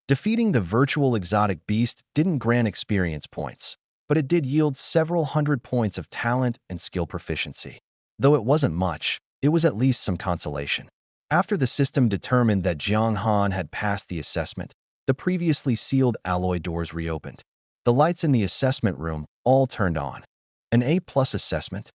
Defeating the virtual exotic beast didn't grant experience points, but it did yield several hundred points of talent and skill proficiency. Though it wasn't much, it was at least some consolation. After the system determined that Jiang Han had passed the assessment, the previously sealed alloy doors reopened. The lights in the assessment room all turned on. An A+ assessment?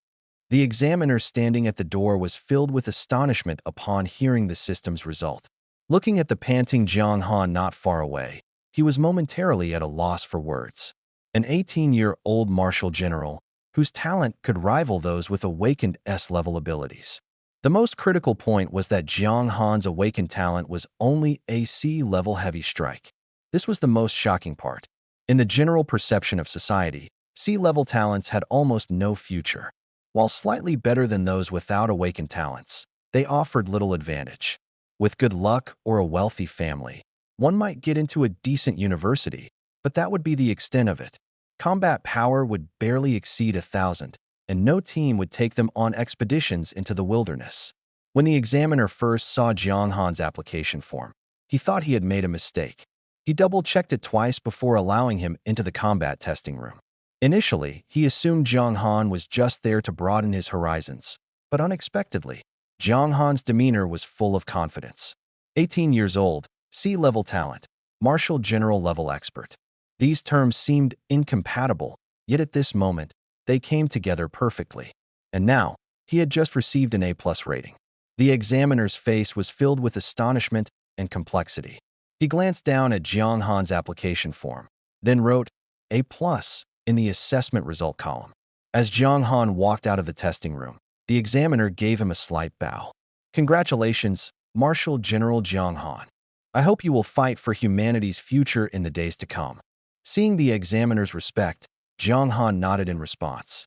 The examiner standing at the door was filled with astonishment upon hearing the system's result. Looking at the panting Jiang Han not far away, he was momentarily at a loss for words. An 18-year-old martial general, whose talent could rival those with awakened S-level abilities. The most critical point was that Jiang Han's awakened talent was only a C-level heavy strike. This was the most shocking part. In the general perception of society, C-level talents had almost no future. While slightly better than those without awakened talents, they offered little advantage. With good luck or a wealthy family, one might get into a decent university, but that would be the extent of it. Combat power would barely exceed 1,000, and no team would take them on expeditions into the wilderness. When the examiner first saw Jiang Han's application form, he thought he had made a mistake. He double-checked it twice before allowing him into the combat testing room. Initially, he assumed Jiang Han was just there to broaden his horizons, but unexpectedly, Jiang Han's demeanor was full of confidence. 18 years old, C-level talent, martial general level expert. These terms seemed incompatible, yet at this moment, they came together perfectly. And now, he had just received an A+ rating. The examiner's face was filled with astonishment and complexity. He glanced down at Jiang Han's application form, then wrote A+ in the assessment result column. As Jiang Han walked out of the testing room, the examiner gave him a slight bow. Congratulations, Marshal General Jiang Han. I hope you will fight for humanity's future in the days to come. Seeing the examiner's respect, Jiang Han nodded in response.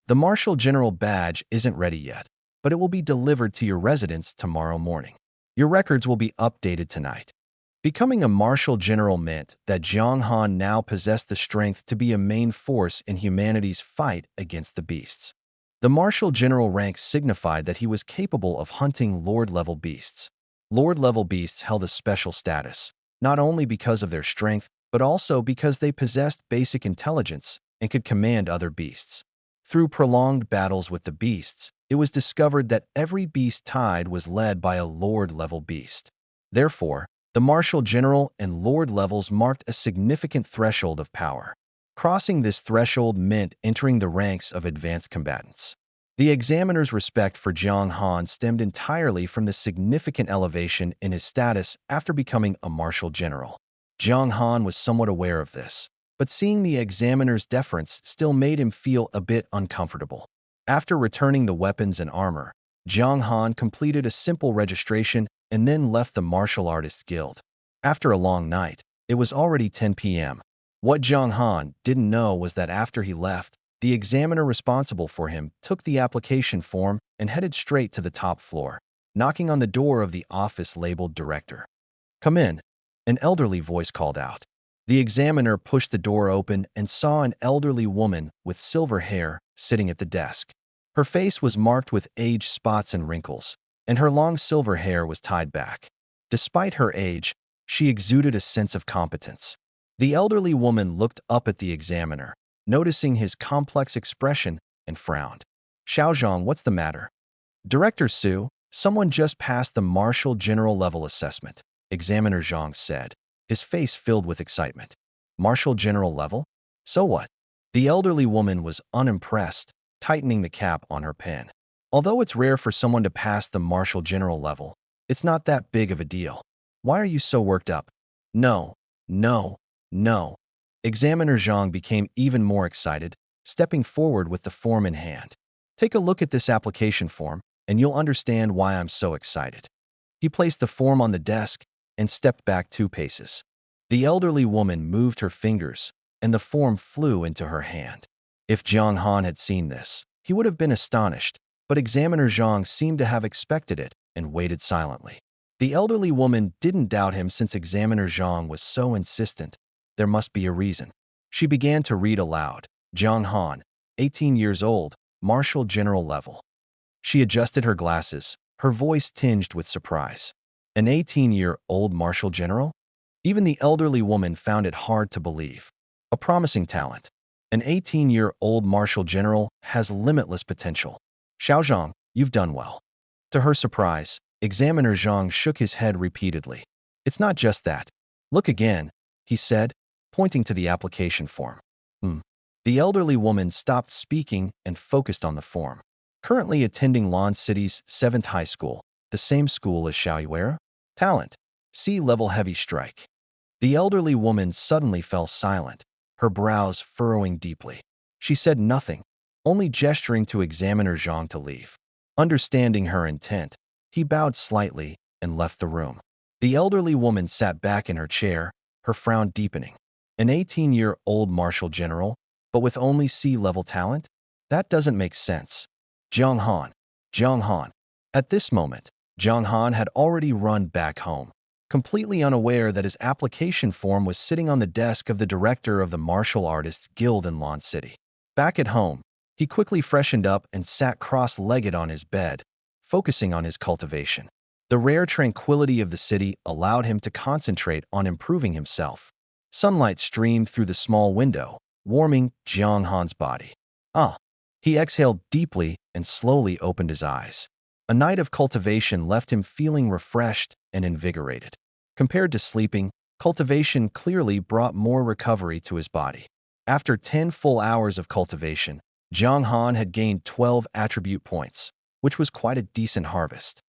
The Marshal General badge isn't ready yet, but it will be delivered to your residence tomorrow morning. Your records will be updated tonight. Becoming a Marshal General meant that Jiang Han now possessed the strength to be a main force in humanity's fight against the beasts. The Marshal General rank signified that he was capable of hunting Lord-level beasts. Lord-level beasts held a special status, not only because of their strength, but also because they possessed basic intelligence and could command other beasts. Through prolonged battles with the beasts, it was discovered that every beast tied was led by a Lord-level beast. Therefore, the Marshal General and Lord levels marked a significant threshold of power. Crossing this threshold meant entering the ranks of advanced combatants. The examiner's respect for Jiang Han stemmed entirely from the significant elevation in his status after becoming a Marshal General. Jiang Han was somewhat aware of this, but seeing the examiner's deference still made him feel a bit uncomfortable. After returning the weapons and armor, Jiang Han completed a simple registration and then left the Martial Artists Guild. After a long night, it was already 10 p.m. What Jiang Han didn't know was that after he left, the examiner responsible for him took the application form and headed straight to the top floor, knocking on the door of the office labeled Director. "Come in," an elderly voice called out. The examiner pushed the door open and saw an elderly woman with silver hair sitting at the desk. Her face was marked with age spots and wrinkles, and her long silver hair was tied back. Despite her age, she exuded a sense of competence. The elderly woman looked up at the examiner, noticing his complex expression, and frowned. "Xiaozhang, what's the matter?" "Director Su, someone just passed the Marshal General level assessment," Examiner Zhang said, his face filled with excitement. "Marshal General level? So what?" The elderly woman was unimpressed, tightening the cap on her pen. "Although it's rare for someone to pass the Marshal General level, it's not that big of a deal. Why are you so worked up?" "No, no, no." Examiner Zhang became even more excited, stepping forward with the form in hand. "Take a look at this application form, and you'll understand why I'm so excited." He placed the form on the desk and stepped back 2 paces. The elderly woman moved her fingers, and the form flew into her hand. If Jiang Han had seen this, he would have been astonished, but Examiner Zhang seemed to have expected it and waited silently. The elderly woman didn't doubt him since Examiner Zhang was so insistent. There must be a reason. She began to read aloud. "Jiang Han, 18 years old, Marshal General level." She adjusted her glasses, her voice tinged with surprise. An 18-year-old Marshal General? Even the elderly woman found it hard to believe. A promising talent. An 18-year-old Marshal General has limitless potential. "Xiaozhang, you've done well." To her surprise, Examiner Zhang shook his head repeatedly. "It's not just that. Look again," he said, pointing to the application form. The elderly woman stopped speaking and focused on the form. "Currently attending Lan City's 7th high school, the same school as Xiao Yuera. Talent, C-level heavy strike." The elderly woman suddenly fell silent, her brows furrowing deeply. She said nothing, only gesturing to Examiner Zhang to leave. Understanding her intent, he bowed slightly and left the room. The elderly woman sat back in her chair, her frown deepening. An 18-year-old Marshal General, but with only C-level talent? That doesn't make sense. Jiang Han. Jiang Han. At this moment, Jiang Han had already run back home. completely unaware that his application form was sitting on the desk of the director of the Martial Artists Guild in Lawn City. Back at home, he quickly freshened up and sat cross-legged on his bed, focusing on his cultivation. The rare tranquility of the city allowed him to concentrate on improving himself. Sunlight streamed through the small window, warming Jiang Han's body. Ah! He exhaled deeply and slowly opened his eyes. A night of cultivation left him feeling refreshed and invigorated. Compared to sleeping, cultivation clearly brought more recovery to his body. After 10 full hours of cultivation, Jiang Han had gained 12 attribute points, which was quite a decent harvest.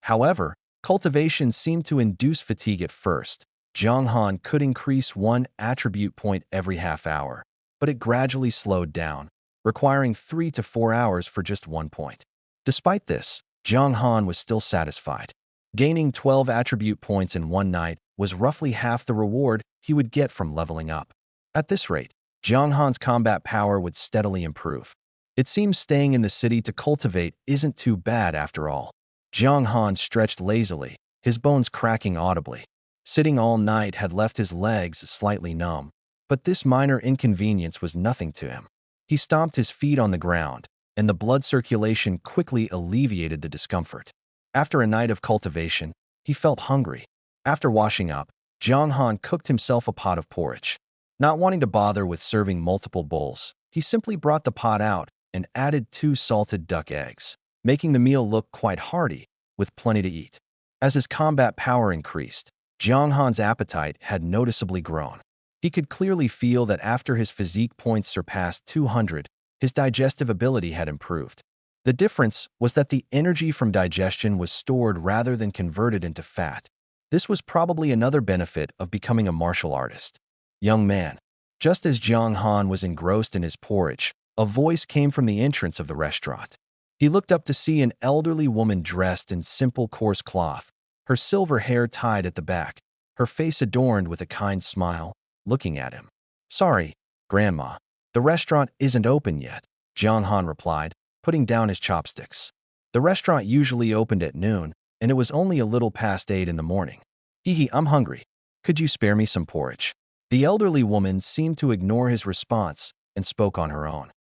However, cultivation seemed to induce fatigue at first. Jiang Han could increase 1 attribute point every half hour, but it gradually slowed down, requiring 3 to 4 hours for just 1 point. Despite this, Jiang Han was still satisfied. Gaining 12 attribute points in one night was roughly half the reward he would get from leveling up. At this rate, Jiang Han's combat power would steadily improve. It seems staying in the city to cultivate isn't too bad after all. Jiang Han stretched lazily, his bones cracking audibly. Sitting all night had left his legs slightly numb, but this minor inconvenience was nothing to him. He stomped his feet on the ground, and the blood circulation quickly alleviated the discomfort. After a night of cultivation, he felt hungry. After washing up, Jiang Han cooked himself a pot of porridge. Not wanting to bother with serving multiple bowls, he simply brought the pot out and added 2 salted duck eggs, making the meal look quite hearty, with plenty to eat. As his combat power increased, Jiang Han's appetite had noticeably grown. He could clearly feel that after his physique points surpassed 200, his digestive ability had improved. The difference was that the energy from digestion was stored rather than converted into fat. This was probably another benefit of becoming a martial artist. Young man. Just as Jiang Han was engrossed in his porridge, a voice came from the entrance of the restaurant. He looked up to see an elderly woman dressed in simple coarse cloth, her silver hair tied at the back, her face adorned with a kind smile, looking at him. "Sorry, Grandma, the restaurant isn't open yet," Jiang Han replied, putting down his chopsticks. The restaurant usually opened at noon, and it was only a little past 8 in the morning. "Hee, I'm hungry. Could you spare me some porridge?" The elderly woman seemed to ignore his response and spoke on her own.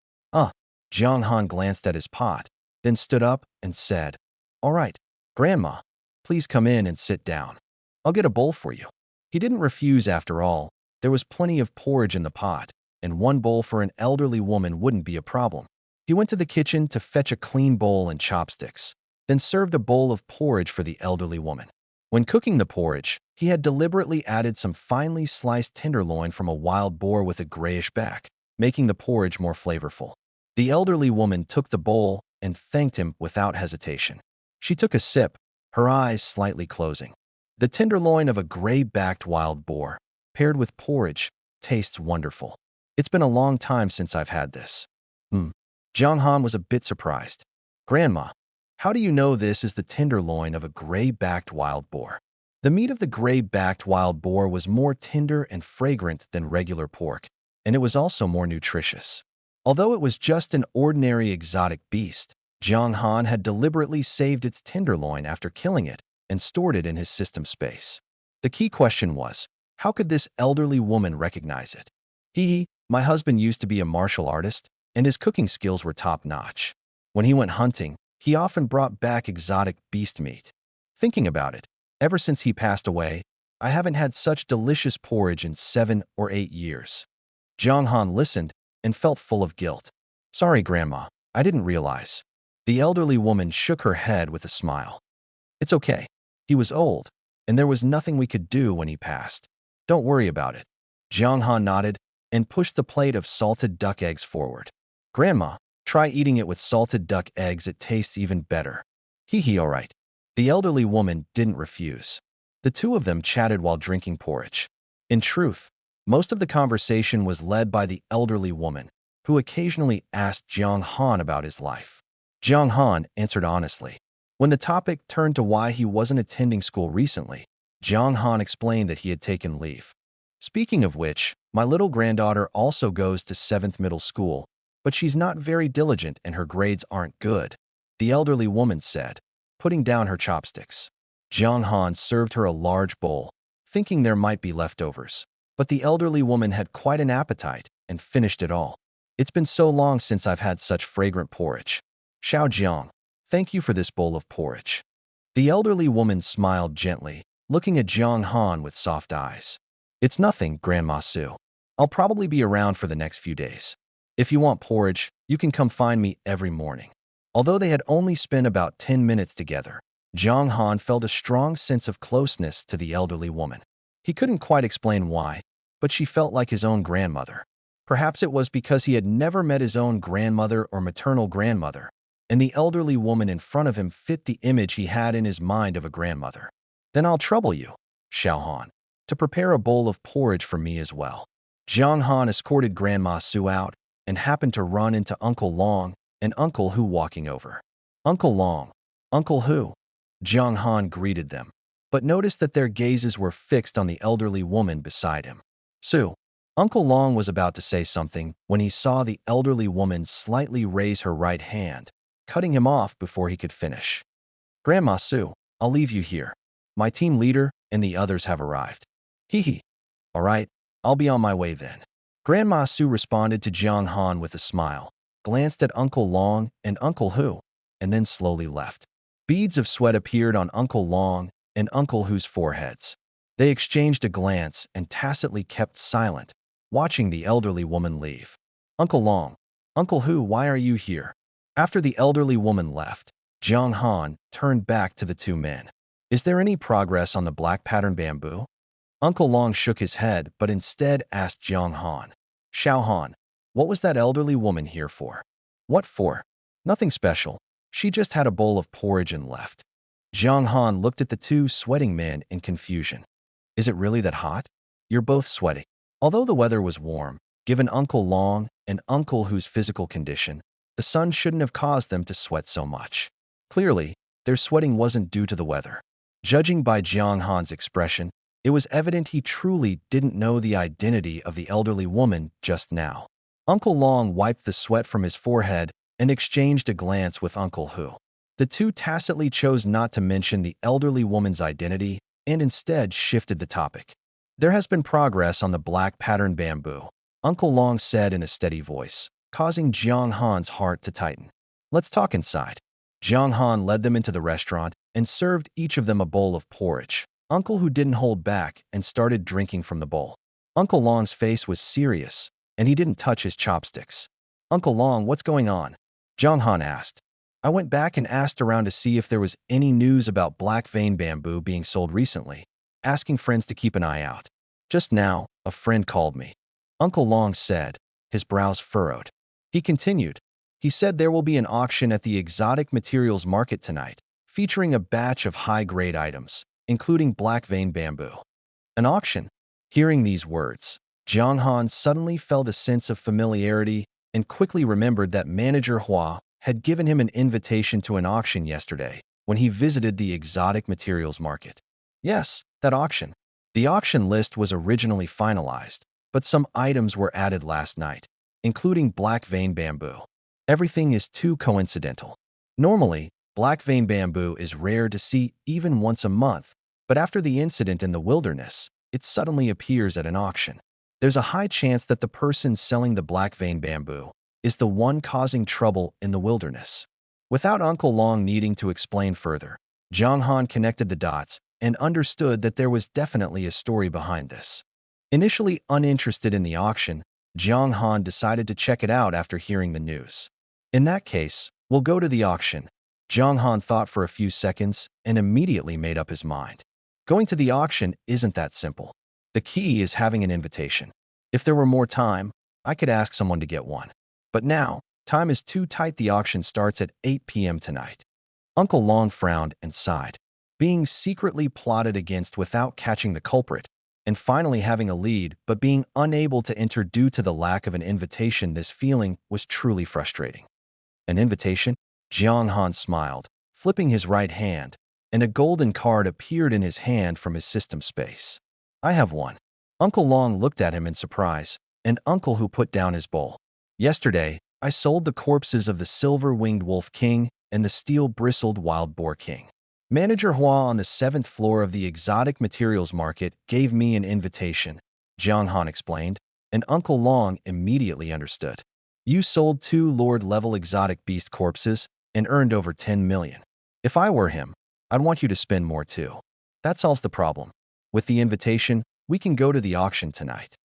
Jiang Han glanced at his pot, then stood up and said, "All right, Grandma, please come in and sit down. I'll get a bowl for you." He didn't refuse after all. There was plenty of porridge in the pot, and 1 bowl for an elderly woman wouldn't be a problem. He went to the kitchen to fetch a clean bowl and chopsticks, then served a bowl of porridge for the elderly woman. When cooking the porridge, he had deliberately added some finely sliced tenderloin from a wild boar with a grayish back, making the porridge more flavorful. The elderly woman took the bowl and thanked him without hesitation. She took a sip, her eyes slightly closing. The tenderloin of a gray-backed wild boar, paired with porridge, tastes wonderful. It's been a long time since I've had this. Jiang Han was a bit surprised. "Grandma, how do you know this is the tenderloin of a gray-backed wild boar?" The meat of the gray-backed wild boar was more tender and fragrant than regular pork, and it was also more nutritious. Although it was just an ordinary exotic beast, Jiang Han had deliberately saved its tenderloin after killing it and stored it in his system space. The key question was, how could this elderly woman recognize it? My husband used to be a martial artist, and his cooking skills were top-notch. When he went hunting, he often brought back exotic beast meat. Thinking about it, ever since he passed away, I haven't had such delicious porridge in 7 or 8 years. Jiang Han listened and felt full of guilt. "Sorry, Grandma, I didn't realize." The elderly woman shook her head with a smile. "It's okay. He was old, and there was nothing we could do when he passed. Don't worry about it." Jiang Han nodded and pushed the plate of salted duck eggs forward. "Grandma, try eating it with salted duck eggs. It tastes even better." All right." The elderly woman didn't refuse. The two of them chatted while drinking porridge. In truth, most of the conversation was led by the elderly woman, who occasionally asked Jiang Han about his life. Jiang Han answered honestly. When the topic turned to why he wasn't attending school recently, Jiang Han explained that he had taken leave. "Speaking of which, my little granddaughter also goes to 7th middle school, but she's not very diligent and her grades aren't good," the elderly woman said, putting down her chopsticks. Jiang Han served her a large bowl, thinking there might be leftovers. But the elderly woman had quite an appetite and finished it all. It's been so long since I've had such fragrant porridge. Xiao Jiang, thank you for this bowl of porridge. The elderly woman smiled gently, looking at Jiang Han with soft eyes. It's nothing, Grandma Su. I'll probably be around for the next few days. If you want porridge, you can come find me every morning. Although they had only spent about 10 minutes together, Jiang Han felt a strong sense of closeness to the elderly woman. He couldn't quite explain why, but she felt like his own grandmother. Perhaps it was because he had never met his own grandmother or maternal grandmother, and the elderly woman in front of him fit the image he had in his mind of a grandmother. Then I'll trouble you, Xiao Han, to prepare a bowl of porridge for me as well. Jiang Han escorted Grandma Su out and happened to run into Uncle Long and Uncle Hu walking over. Uncle Long, Uncle Hu. Jiang Han greeted them, but noticed that their gazes were fixed on the elderly woman beside him. Su. Uncle Long was about to say something when he saw the elderly woman slightly raise her right hand, cutting him off before he could finish. Grandma Su, I'll leave you here. My team leader and the others have arrived. Hee hee. All right, I'll be on my way then. Grandma Su responded to Jiang Han with a smile, glanced at Uncle Long and Uncle Hu, and then slowly left. Beads of sweat appeared on Uncle Long and Uncle Hu's foreheads. They exchanged a glance and tacitly kept silent, watching the elderly woman leave. Uncle Long, Uncle Hu, why are you here? After the elderly woman left, Jiang Han turned back to the two men. Is there any progress on the black pattern bamboo? Uncle Long shook his head, but instead asked Jiang Han. Xiao Han, what was that elderly woman here for? What for? Nothing special. She just had a bowl of porridge and left. Jiang Han looked at the two sweating men in confusion. Is it really that hot? You're both sweating. Although the weather was warm, given Uncle Long and Uncle Hu's physical condition, the sun shouldn't have caused them to sweat so much. Clearly, their sweating wasn't due to the weather. Judging by Jiang Han's expression, it was evident he truly didn't know the identity of the elderly woman just now. Uncle Long wiped the sweat from his forehead and exchanged a glance with Uncle Hu. The two tacitly chose not to mention the elderly woman's identity and instead shifted the topic. There has been progress on the black pattern bamboo, Uncle Long said in a steady voice, causing Jiang Han's heart to tighten. Let's talk inside. Jiang Han led them into the restaurant and served each of them a bowl of porridge. Uncle Hu didn't hold back and started drinking from the bowl. Uncle Long's face was serious, and he didn't touch his chopsticks. Uncle Long, what's going on? Jiang Han asked. I went back and asked around to see if there was any news about black vein bamboo being sold recently, asking friends to keep an eye out. Just now, a friend called me. Uncle Long said, his brows furrowed. He continued. He said there will be an auction at the exotic materials market tonight, featuring a batch of high-grade items, including black vein bamboo. An auction? Hearing these words, Jiang Han suddenly felt a sense of familiarity and quickly remembered that Manager Hua had given him an invitation to an auction yesterday when he visited the exotic materials market. Yes, that auction. The auction list was originally finalized, but some items were added last night, including black vein bamboo. Everything is too coincidental. Normally, black vein bamboo is rare to see even once a month, but after the incident in the wilderness, it suddenly appears at an auction. There's a high chance that the person selling the black vein bamboo is the one causing trouble in the wilderness. Without Uncle Long needing to explain further, Jiang Han connected the dots and understood that there was definitely a story behind this. Initially uninterested in the auction, Jiang Han decided to check it out after hearing the news. In that case, we'll go to the auction. Jiang Han thought for a few seconds and immediately made up his mind. Going to the auction isn't that simple. The key is having an invitation. If there were more time, I could ask someone to get one. But now, time is too tight. The auction starts at 8 p.m. tonight. Uncle Long frowned and sighed. Being secretly plotted against without catching the culprit, and finally having a lead but being unable to enter due to the lack of an invitation, this feeling was truly frustrating. An invitation? Jiang Han smiled, flipping his right hand, and a golden card appeared in his hand from his system space. I have one. Uncle Long looked at him in surprise, and Uncle Hu put down his bowl. Yesterday, I sold the corpses of the silver-winged wolf king and the steel-bristled wild boar king. Manager Hua on the 7th floor of the exotic materials market gave me an invitation, Jiang Han explained, and Uncle Long immediately understood. You sold 2 Lord-level exotic beast corpses and earned over 10 million. If I were him, I'd want you to spend more too. That solves the problem. With the invitation, we can go to the auction tonight.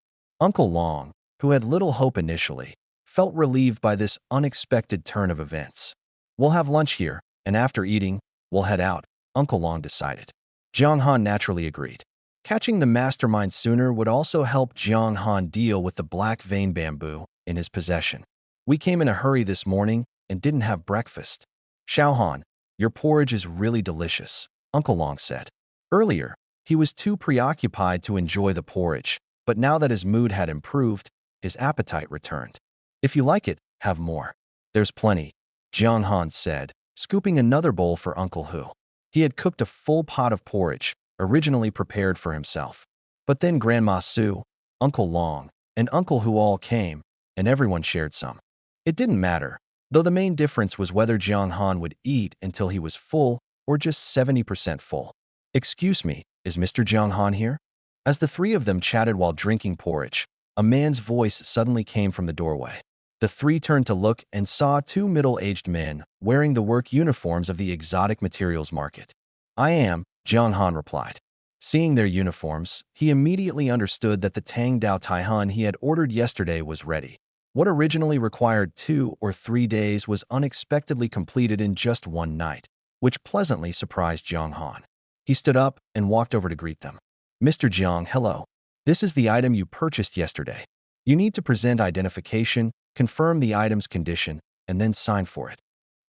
Uncle Long, who had little hope initially, felt relieved by this unexpected turn of events. We'll have lunch here, and after eating, we'll head out, Uncle Long decided. Jiang Han naturally agreed. Catching the mastermind sooner would also help Jiang Han deal with the black vein bamboo in his possession. We came in a hurry this morning and didn't have breakfast. Xiao Han, your porridge is really delicious, Uncle Long said. Earlier, he was too preoccupied to enjoy the porridge, but now that his mood had improved, his appetite returned. If you like it, have more. There's plenty, Jiang Han said, scooping another bowl for Uncle Hu. He had cooked a full pot of porridge, originally prepared for himself. But then Grandma Su, Uncle Long, and Uncle Hu all came, and everyone shared some. It didn't matter, though the main difference was whether Jiang Han would eat until he was full or just 70% full. Excuse me, is Mr. Jiang Han here? As the three of them chatted while drinking porridge, a man's voice suddenly came from the doorway. The three turned to look and saw 2 middle-aged men wearing the work uniforms of the exotic materials market. I am, Jiang Han replied. Seeing their uniforms, he immediately understood that the Tang Dao Taihan he had ordered yesterday was ready. What originally required 2 or 3 days was unexpectedly completed in just one night, which pleasantly surprised Jiang Han. He stood up and walked over to greet them. Mr. Jiang, hello. This is the item you purchased yesterday. You need to present identification, confirm the item's condition, and then sign for it.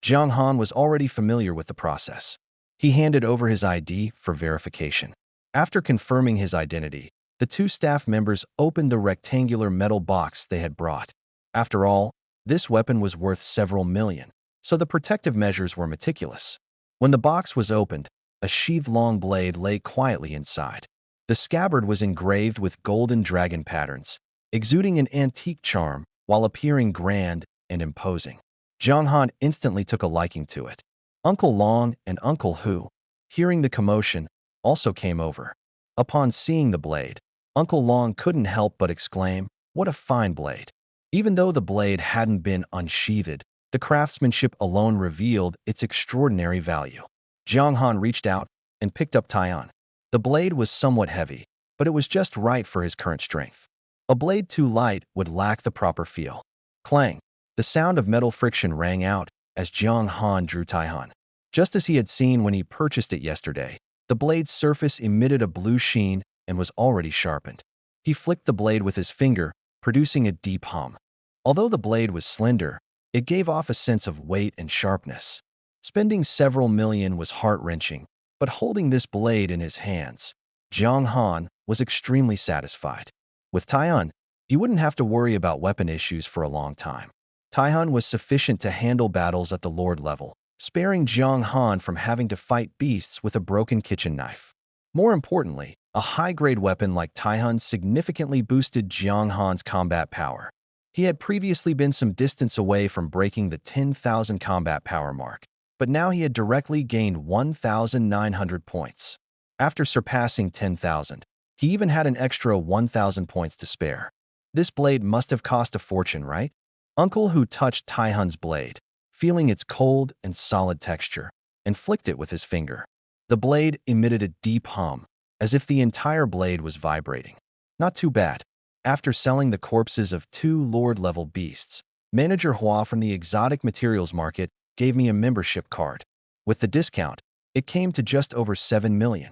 Jiang Han was already familiar with the process. He handed over his ID for verification. After confirming his identity, the 2 staff members opened the rectangular metal box they had brought. After all, this weapon was worth several million, so the protective measures were meticulous. When the box was opened, a sheathed-long blade lay quietly inside. The scabbard was engraved with golden dragon patterns, exuding an antique charm while appearing grand and imposing. Jiang Han instantly took a liking to it. Uncle Long and Uncle Hu, hearing the commotion, also came over. Upon seeing the blade, Uncle Long couldn't help but exclaim, "What a fine blade!" Even though the blade hadn't been unsheathed, the craftsmanship alone revealed its extraordinary value. Jiang Han reached out and picked up Taihan. The blade was somewhat heavy, but it was just right for his current strength. A blade too light would lack the proper feel. Clang! The sound of metal friction rang out as Jiang Han drew Taihan. Just as he had seen when he purchased it yesterday, the blade's surface emitted a blue sheen and was already sharpened. He flicked the blade with his finger, producing a deep hum. Although the blade was slender, it gave off a sense of weight and sharpness. Spending several million was heart-wrenching, but holding this blade in his hands, Jiang Han was extremely satisfied. With Taihan, he wouldn't have to worry about weapon issues for a long time. Taihan was sufficient to handle battles at the Lord level, sparing Jiang Han from having to fight beasts with a broken kitchen knife. More importantly, a high-grade weapon like Taihan significantly boosted Jiang Han's combat power. He had previously been some distance away from breaking the 10,000 combat power mark, but now he had directly gained 1,900 points. After surpassing 10,000, he even had an extra 1,000 points to spare. This blade must have cost a fortune, right? Uncle Hu touched Taihan's blade, feeling its cold and solid texture, and flicked it with his finger. The blade emitted a deep hum, as if the entire blade was vibrating. Not too bad. After selling the corpses of 2 Lord-level beasts, Manager Hua from the exotic materials market gave me a membership card. With the discount, it came to just over 7 million.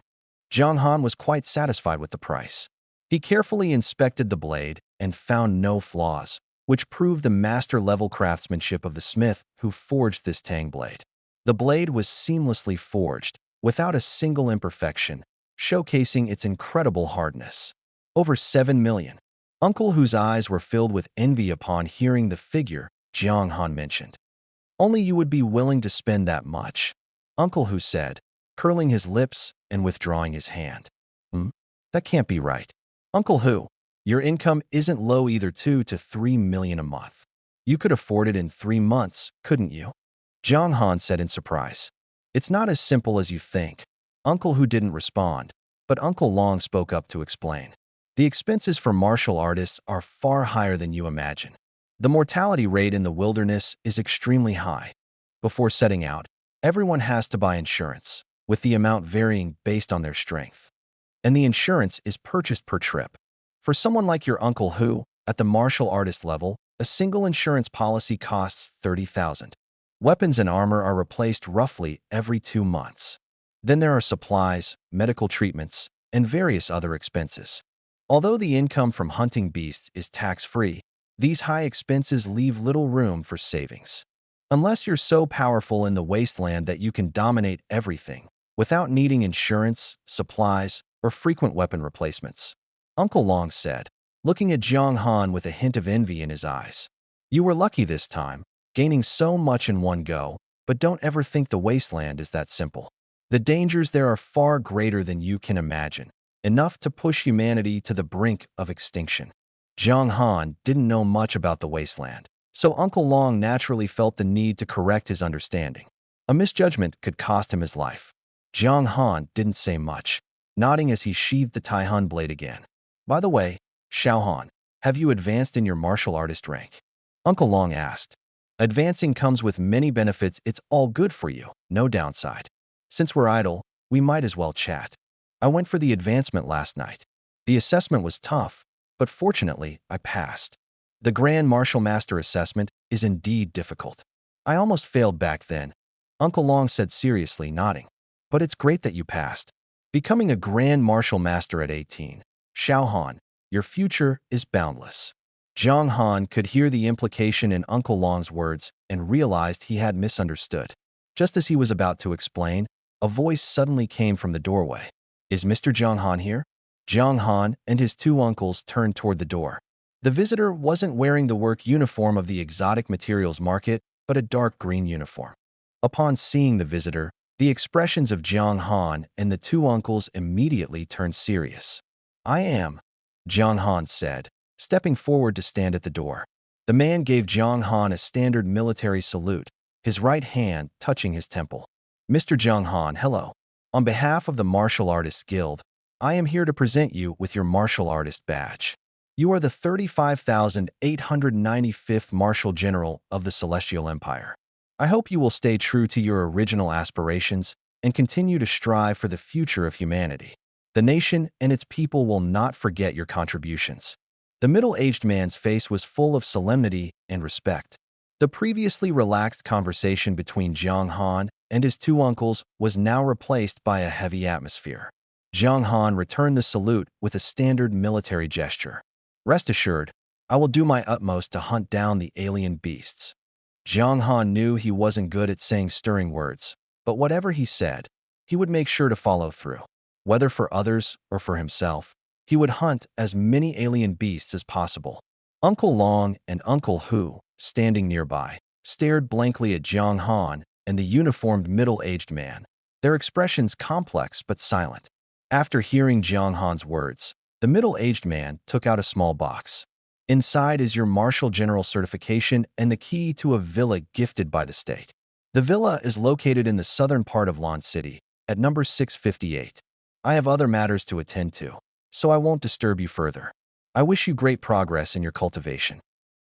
Jiang Han was quite satisfied with the price. He carefully inspected the blade and found no flaws, which proved the master-level craftsmanship of the smith who forged this Tang blade. The blade was seamlessly forged, without a single imperfection, showcasing its incredible hardness. Over 7 million. Uncle Hu's eyes were filled with envy upon hearing the figure Jiang Han mentioned. Only you would be willing to spend that much, Uncle Hu said, curling his lips and withdrawing his hand. That can't be right. Uncle Hu, your income isn't low either, 2 to 3 million a month. You could afford it in 3 months, couldn't you? Jiang Han said in surprise. It's not as simple as you think. Uncle Hu didn't respond, but Uncle Long spoke up to explain. The expenses for martial artists are far higher than you imagine. The mortality rate in the wilderness is extremely high. Before setting out, everyone has to buy insurance, with the amount varying based on their strength. And the insurance is purchased per trip. For someone like your Uncle Hu, at the martial artist level, a single insurance policy costs 30,000. Weapons and armor are replaced roughly every 2 months. Then there are supplies, medical treatments, and various other expenses. Although the income from hunting beasts is tax-free, these high expenses leave little room for savings. Unless you're so powerful in the wasteland that you can dominate everything, without needing insurance, supplies, or frequent weapon replacements. Uncle Long said, looking at Jiang Han with a hint of envy in his eyes. You were lucky this time, gaining so much in one go, but don't ever think the wasteland is that simple. The dangers there are far greater than you can imagine, enough to push humanity to the brink of extinction. Jiang Han didn't know much about the wasteland, so Uncle Long naturally felt the need to correct his understanding. A misjudgment could cost him his life. Jiang Han didn't say much, nodding as he sheathed the Tai-Hun blade again. By the way, Xiao Han, have you advanced in your martial artist rank? Uncle Long asked. Advancing comes with many benefits. It's all good for you, no downside. Since we're idle, we might as well chat. I went for the advancement last night. The assessment was tough, but fortunately, I passed. The Grand Martial Master assessment is indeed difficult. I almost failed back then, Uncle Long said seriously, nodding. But it's great that you passed. Becoming a Grand Martial Master at 18. Xiao Han, your future is boundless. Jiang Han could hear the implication in Uncle Long's words and realized he had misunderstood. Just as he was about to explain, a voice suddenly came from the doorway. Is Mr. Jiang Han here? Jiang Han and his 2 uncles turned toward the door. The visitor wasn't wearing the work uniform of the exotic materials market, but a dark green uniform. Upon seeing the visitor, the expressions of Jiang Han and the 2 uncles immediately turned serious. I am, Jiang Han said, stepping forward to stand at the door. The man gave Jiang Han a standard military salute, his right hand touching his temple. Mr. Jiang Han, hello. On behalf of the Martial Artists Guild, I am here to present you with your Martial Artist badge. You are the 35,895th Martial General of the Celestial Empire. I hope you will stay true to your original aspirations and continue to strive for the future of humanity. The nation and its people will not forget your contributions. The middle-aged man's face was full of solemnity and respect. The previously relaxed conversation between Jiang Han and his 2 uncles was now replaced by a heavy atmosphere. Jiang Han returned the salute with a standard military gesture. Rest assured, I will do my utmost to hunt down the alien beasts. Jiang Han knew he wasn't good at saying stirring words, but whatever he said, he would make sure to follow through. Whether for others or for himself, he would hunt as many alien beasts as possible. Uncle Long and Uncle Hu, standing nearby, stared blankly at Jiang Han and the uniformed middle-aged man, their expressions complex but silent. After hearing Jiang Han's words, the middle-aged man took out a small box. Inside is your Martial General certification and the key to a villa gifted by the state. The villa is located in the southern part of Lan City, at number 658. I have other matters to attend to, so I won't disturb you further. I wish you great progress in your cultivation.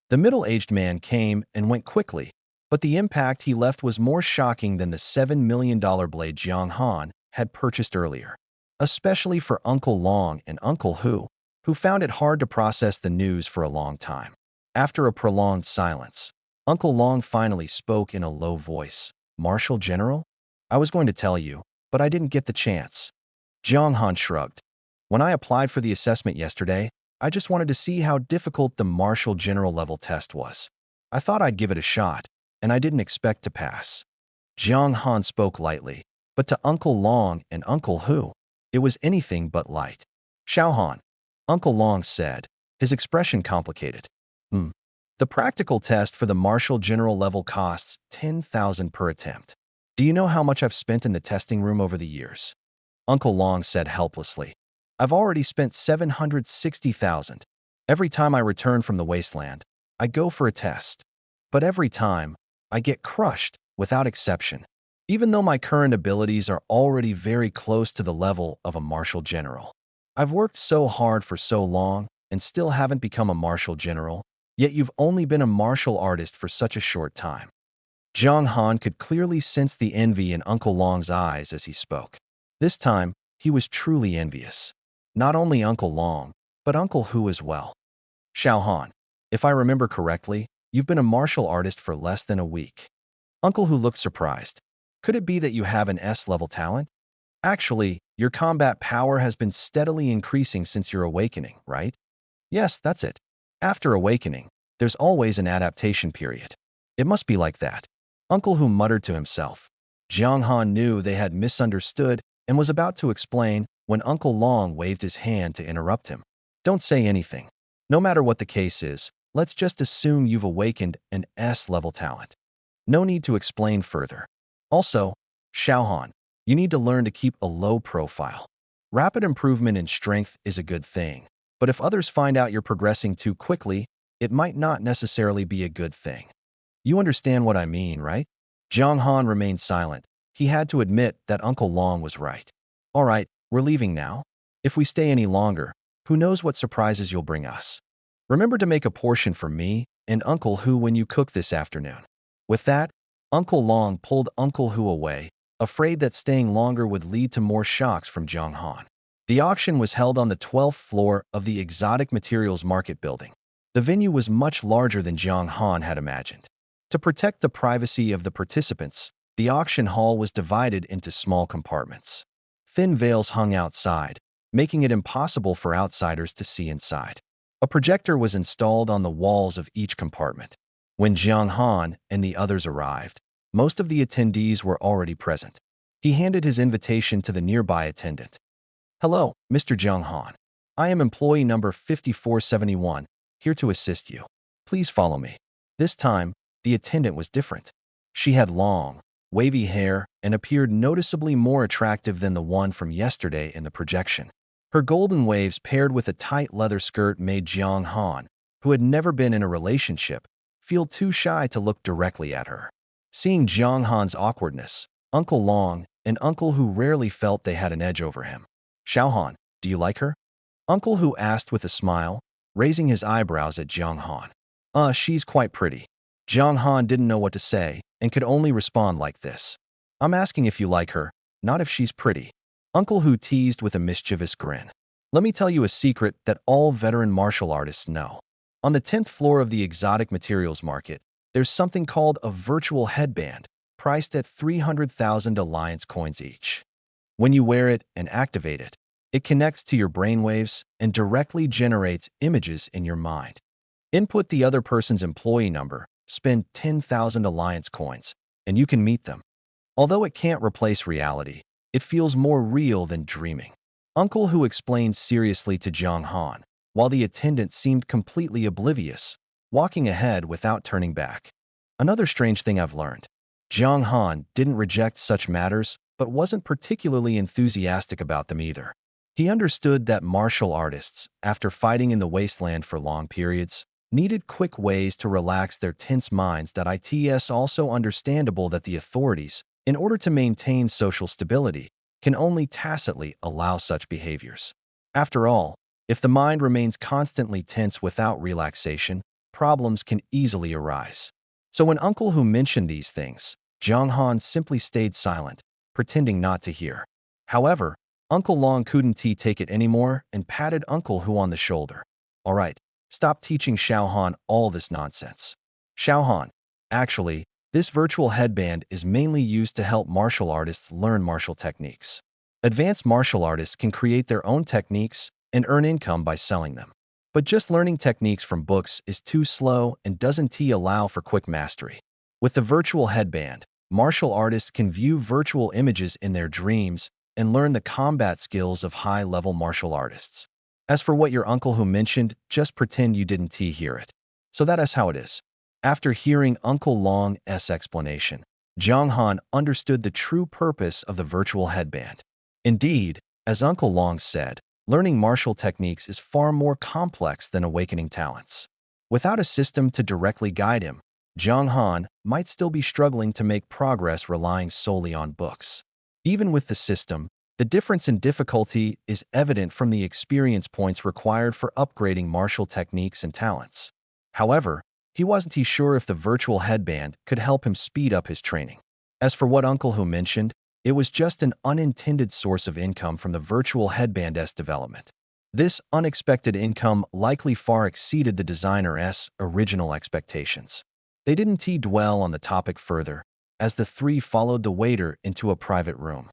The middle-aged man came and went quickly, but the impact he left was more shocking than the $7 million blade Jiang Han had purchased earlier, especially for Uncle Long and Uncle Hu, who found it hard to process the news for a long time. After a prolonged silence, Uncle Long finally spoke in a low voice. Martial General? I was going to tell you, but I didn't get the chance. Jiang Han shrugged. When I applied for the assessment yesterday, I just wanted to see how difficult the Martial General level test was. I thought I'd give it a shot, and I didn't expect to pass. Jiang Han spoke lightly, but to Uncle Long and Uncle Hu, it was anything but light. Xiao Han, Uncle Long said, his expression complicated. The practical test for the Martial General level costs 10,000 per attempt. Do you know how much I've spent in the testing room over the years? Uncle Long said helplessly. I've already spent 760,000. Every time I return from the wasteland, I go for a test. But every time, I get crushed, without exception. even though my current abilities are already very close to the level of a martial general. I've worked so hard for so long and still haven't become a martial general, yet you've only been a martial artist for such a short time. Jiang Han could clearly sense the envy in Uncle Long's eyes as he spoke. This time, he was truly envious. Not only Uncle Long, but Uncle Hu as well. Xiao Han, if I remember correctly, you've been a martial artist for less than a week. Uncle Hu looked surprised. Could it be that you have an S-level talent? Actually, your combat power has been steadily increasing since your awakening, right? Yes, that's it. After awakening, there's always an adaptation period. It must be like that. Uncle Hu muttered to himself. Jiang Han knew they had misunderstood and was about to explain when Uncle Long waved his hand to interrupt him. Don't say anything. No matter what the case is, let's just assume you've awakened an S-level talent. No need to explain further. Also, Xiao Han, you need to learn to keep a low profile. Rapid improvement in strength is a good thing, but if others find out you're progressing too quickly, it might not necessarily be a good thing. You understand what I mean, right? Jiang Han remained silent. He had to admit that Uncle Long was right. All right, we're leaving now. If we stay any longer, who knows what surprises you'll bring us. Remember to make a portion for me and Uncle Hu when you cook this afternoon. With that, Uncle Long pulled Uncle Hu away, afraid that staying longer would lead to more shocks from Jiang Han. The auction was held on the 12th floor of the Exotic Materials Market building. The venue was much larger than Jiang Han had imagined. To protect the privacy of the participants, the auction hall was divided into small compartments. Thin veils hung outside, making it impossible for outsiders to see inside. A projector was installed on the walls of each compartment. When Jiang Han and the others arrived, most of the attendees were already present. He handed his invitation to the nearby attendant. Hello, Mr. Jiang Han. I am employee number 5471, here to assist you. Please follow me. This time, the attendant was different. She had long, wavy hair and appeared noticeably more attractive than the one from yesterday in the projection. Her golden waves paired with a tight leather skirt made Jiang Han, who had never been in a relationship, feel too shy to look directly at her. Seeing Jiang Han's awkwardness, Uncle Long and Uncle Hu rarely felt they had an edge over him. Xiao Han, do you like her? Uncle Hu asked with a smile, raising his eyebrows at Jiang Han. She's quite pretty. Jiang Han didn't know what to say and could only respond like this. I'm asking if you like her, not if she's pretty. Uncle Hu teased with a mischievous grin. Let me tell you a secret that all veteran martial artists know. On the 10th floor of the Exotic Materials Market, there's something called a virtual headband, priced at 300,000 Alliance coins each. When you wear it and activate it, it connects to your brainwaves and directly generates images in your mind. Input the other person's employee number, spend 10,000 Alliance coins, and you can meet them. Although it can't replace reality, it feels more real than dreaming. Uncle Hu explained seriously to Jiang Han, while the attendant seemed completely oblivious, walking ahead without turning back. Another strange thing I've learned. Jiang Han didn't reject such matters, but wasn't particularly enthusiastic about them either. He understood that martial artists, after fighting in the wasteland for long periods, needed quick ways to relax their tense minds. It's also understandable that the authorities, in order to maintain social stability, can only tacitly allow such behaviors. After all, if the mind remains constantly tense without relaxation, problems can easily arise. So when Uncle Hu mentioned these things, Jiang Han simply stayed silent, pretending not to hear. However, Uncle Long couldn't take it anymore and patted Uncle Hu on the shoulder. All right. Stop teaching Xiao Han all this nonsense. Xiao Han, actually, this virtual headband is mainly used to help martial artists learn martial techniques. Advanced martial artists can create their own techniques and earn income by selling them. But just learning techniques from books is too slow and doesn't allow for quick mastery. With the virtual headband, martial artists can view virtual images in their dreams and learn the combat skills of high-level martial artists. As for what your Uncle Hu mentioned, just pretend you didn't hear it. So that is how it is. After hearing Uncle Long's explanation, Jiang Han understood the true purpose of the virtual headband. Indeed, as Uncle Long said, learning martial techniques is far more complex than awakening talents. Without a system to directly guide him, Jiang Han might still be struggling to make progress relying solely on books. Even with the system, the difference in difficulty is evident from the experience points required for upgrading martial techniques and talents. However, he wasn't sure if the virtual headband could help him speed up his training. As for what Uncle Hu mentioned, it was just an unintended source of income from the virtual headband's development. This unexpected income likely far exceeded the designer's original expectations. They didn't dwell on the topic further, as the three followed the waiter into a private room.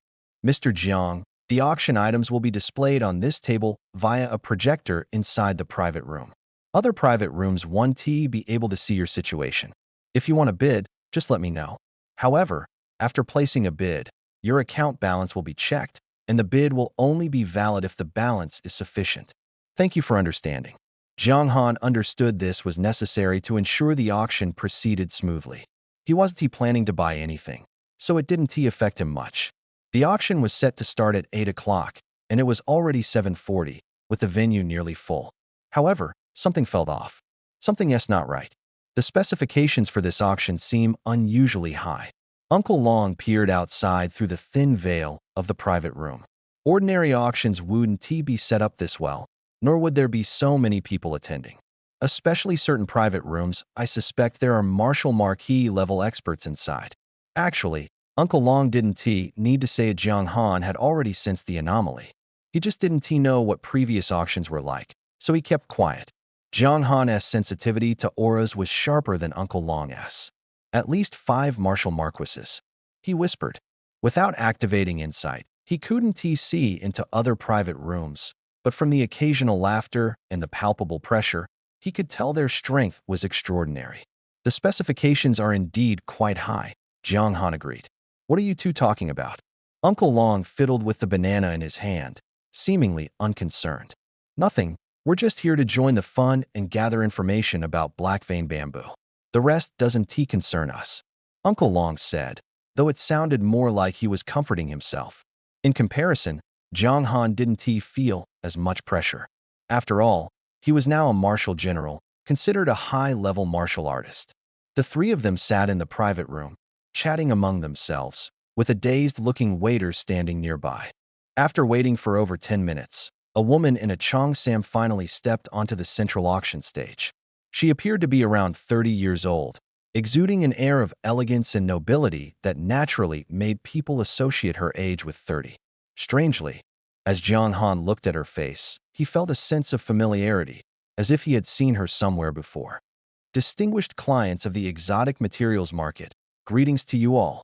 Mr. Jiang, the auction items will be displayed on this table via a projector inside the private room. Other private rooms won't be able to see your situation. If you want to bid, just let me know. However, after placing a bid, your account balance will be checked, and the bid will only be valid if the balance is sufficient. Thank you for understanding. Jiang Han understood this was necessary to ensure the auction proceeded smoothly. He wasn't planning to buy anything, so it didn't affect him much. The auction was set to start at 8 o'clock, and it was already 7:40, with the venue nearly full. However, something felt off. Something's not right. The specifications for this auction seem unusually high. Uncle Long peered outside through the thin veil of the private room. Ordinary auctions wouldn't be set up this well, nor would there be so many people attending. Especially certain private rooms, I suspect there are martial marquee level experts inside. Actually, Uncle Long didn't need to say Jiang Han had already sensed the anomaly. He just didn't know what previous auctions were like, so he kept quiet. Jiang Han's sensitivity to auras was sharper than Uncle Long's. At least 5 martial marquises, he whispered. Without activating insight, he couldn't see into other private rooms, but from the occasional laughter and the palpable pressure, he could tell their strength was extraordinary. The specifications are indeed quite high, Jiang Han agreed. What are you two talking about? Uncle Long fiddled with the banana in his hand, seemingly unconcerned. Nothing, we're just here to join the fun and gather information about black vein bamboo. The rest doesn't concern us, Uncle Long said, though it sounded more like he was comforting himself. In comparison, Jiang Han didn't feel as much pressure. After all, he was now a martial general, considered a high-level martial artist. The three of them sat in the private room, chatting among themselves, with a dazed-looking waiter standing nearby. After waiting for over 10 minutes, a woman in a cheongsam finally stepped onto the central auction stage. She appeared to be around 30 years old, exuding an air of elegance and nobility that naturally made people associate her age with 30. Strangely, as Jiang Han looked at her face, he felt a sense of familiarity, as if he had seen her somewhere before. Distinguished clients of the exotic materials market, greetings to you all.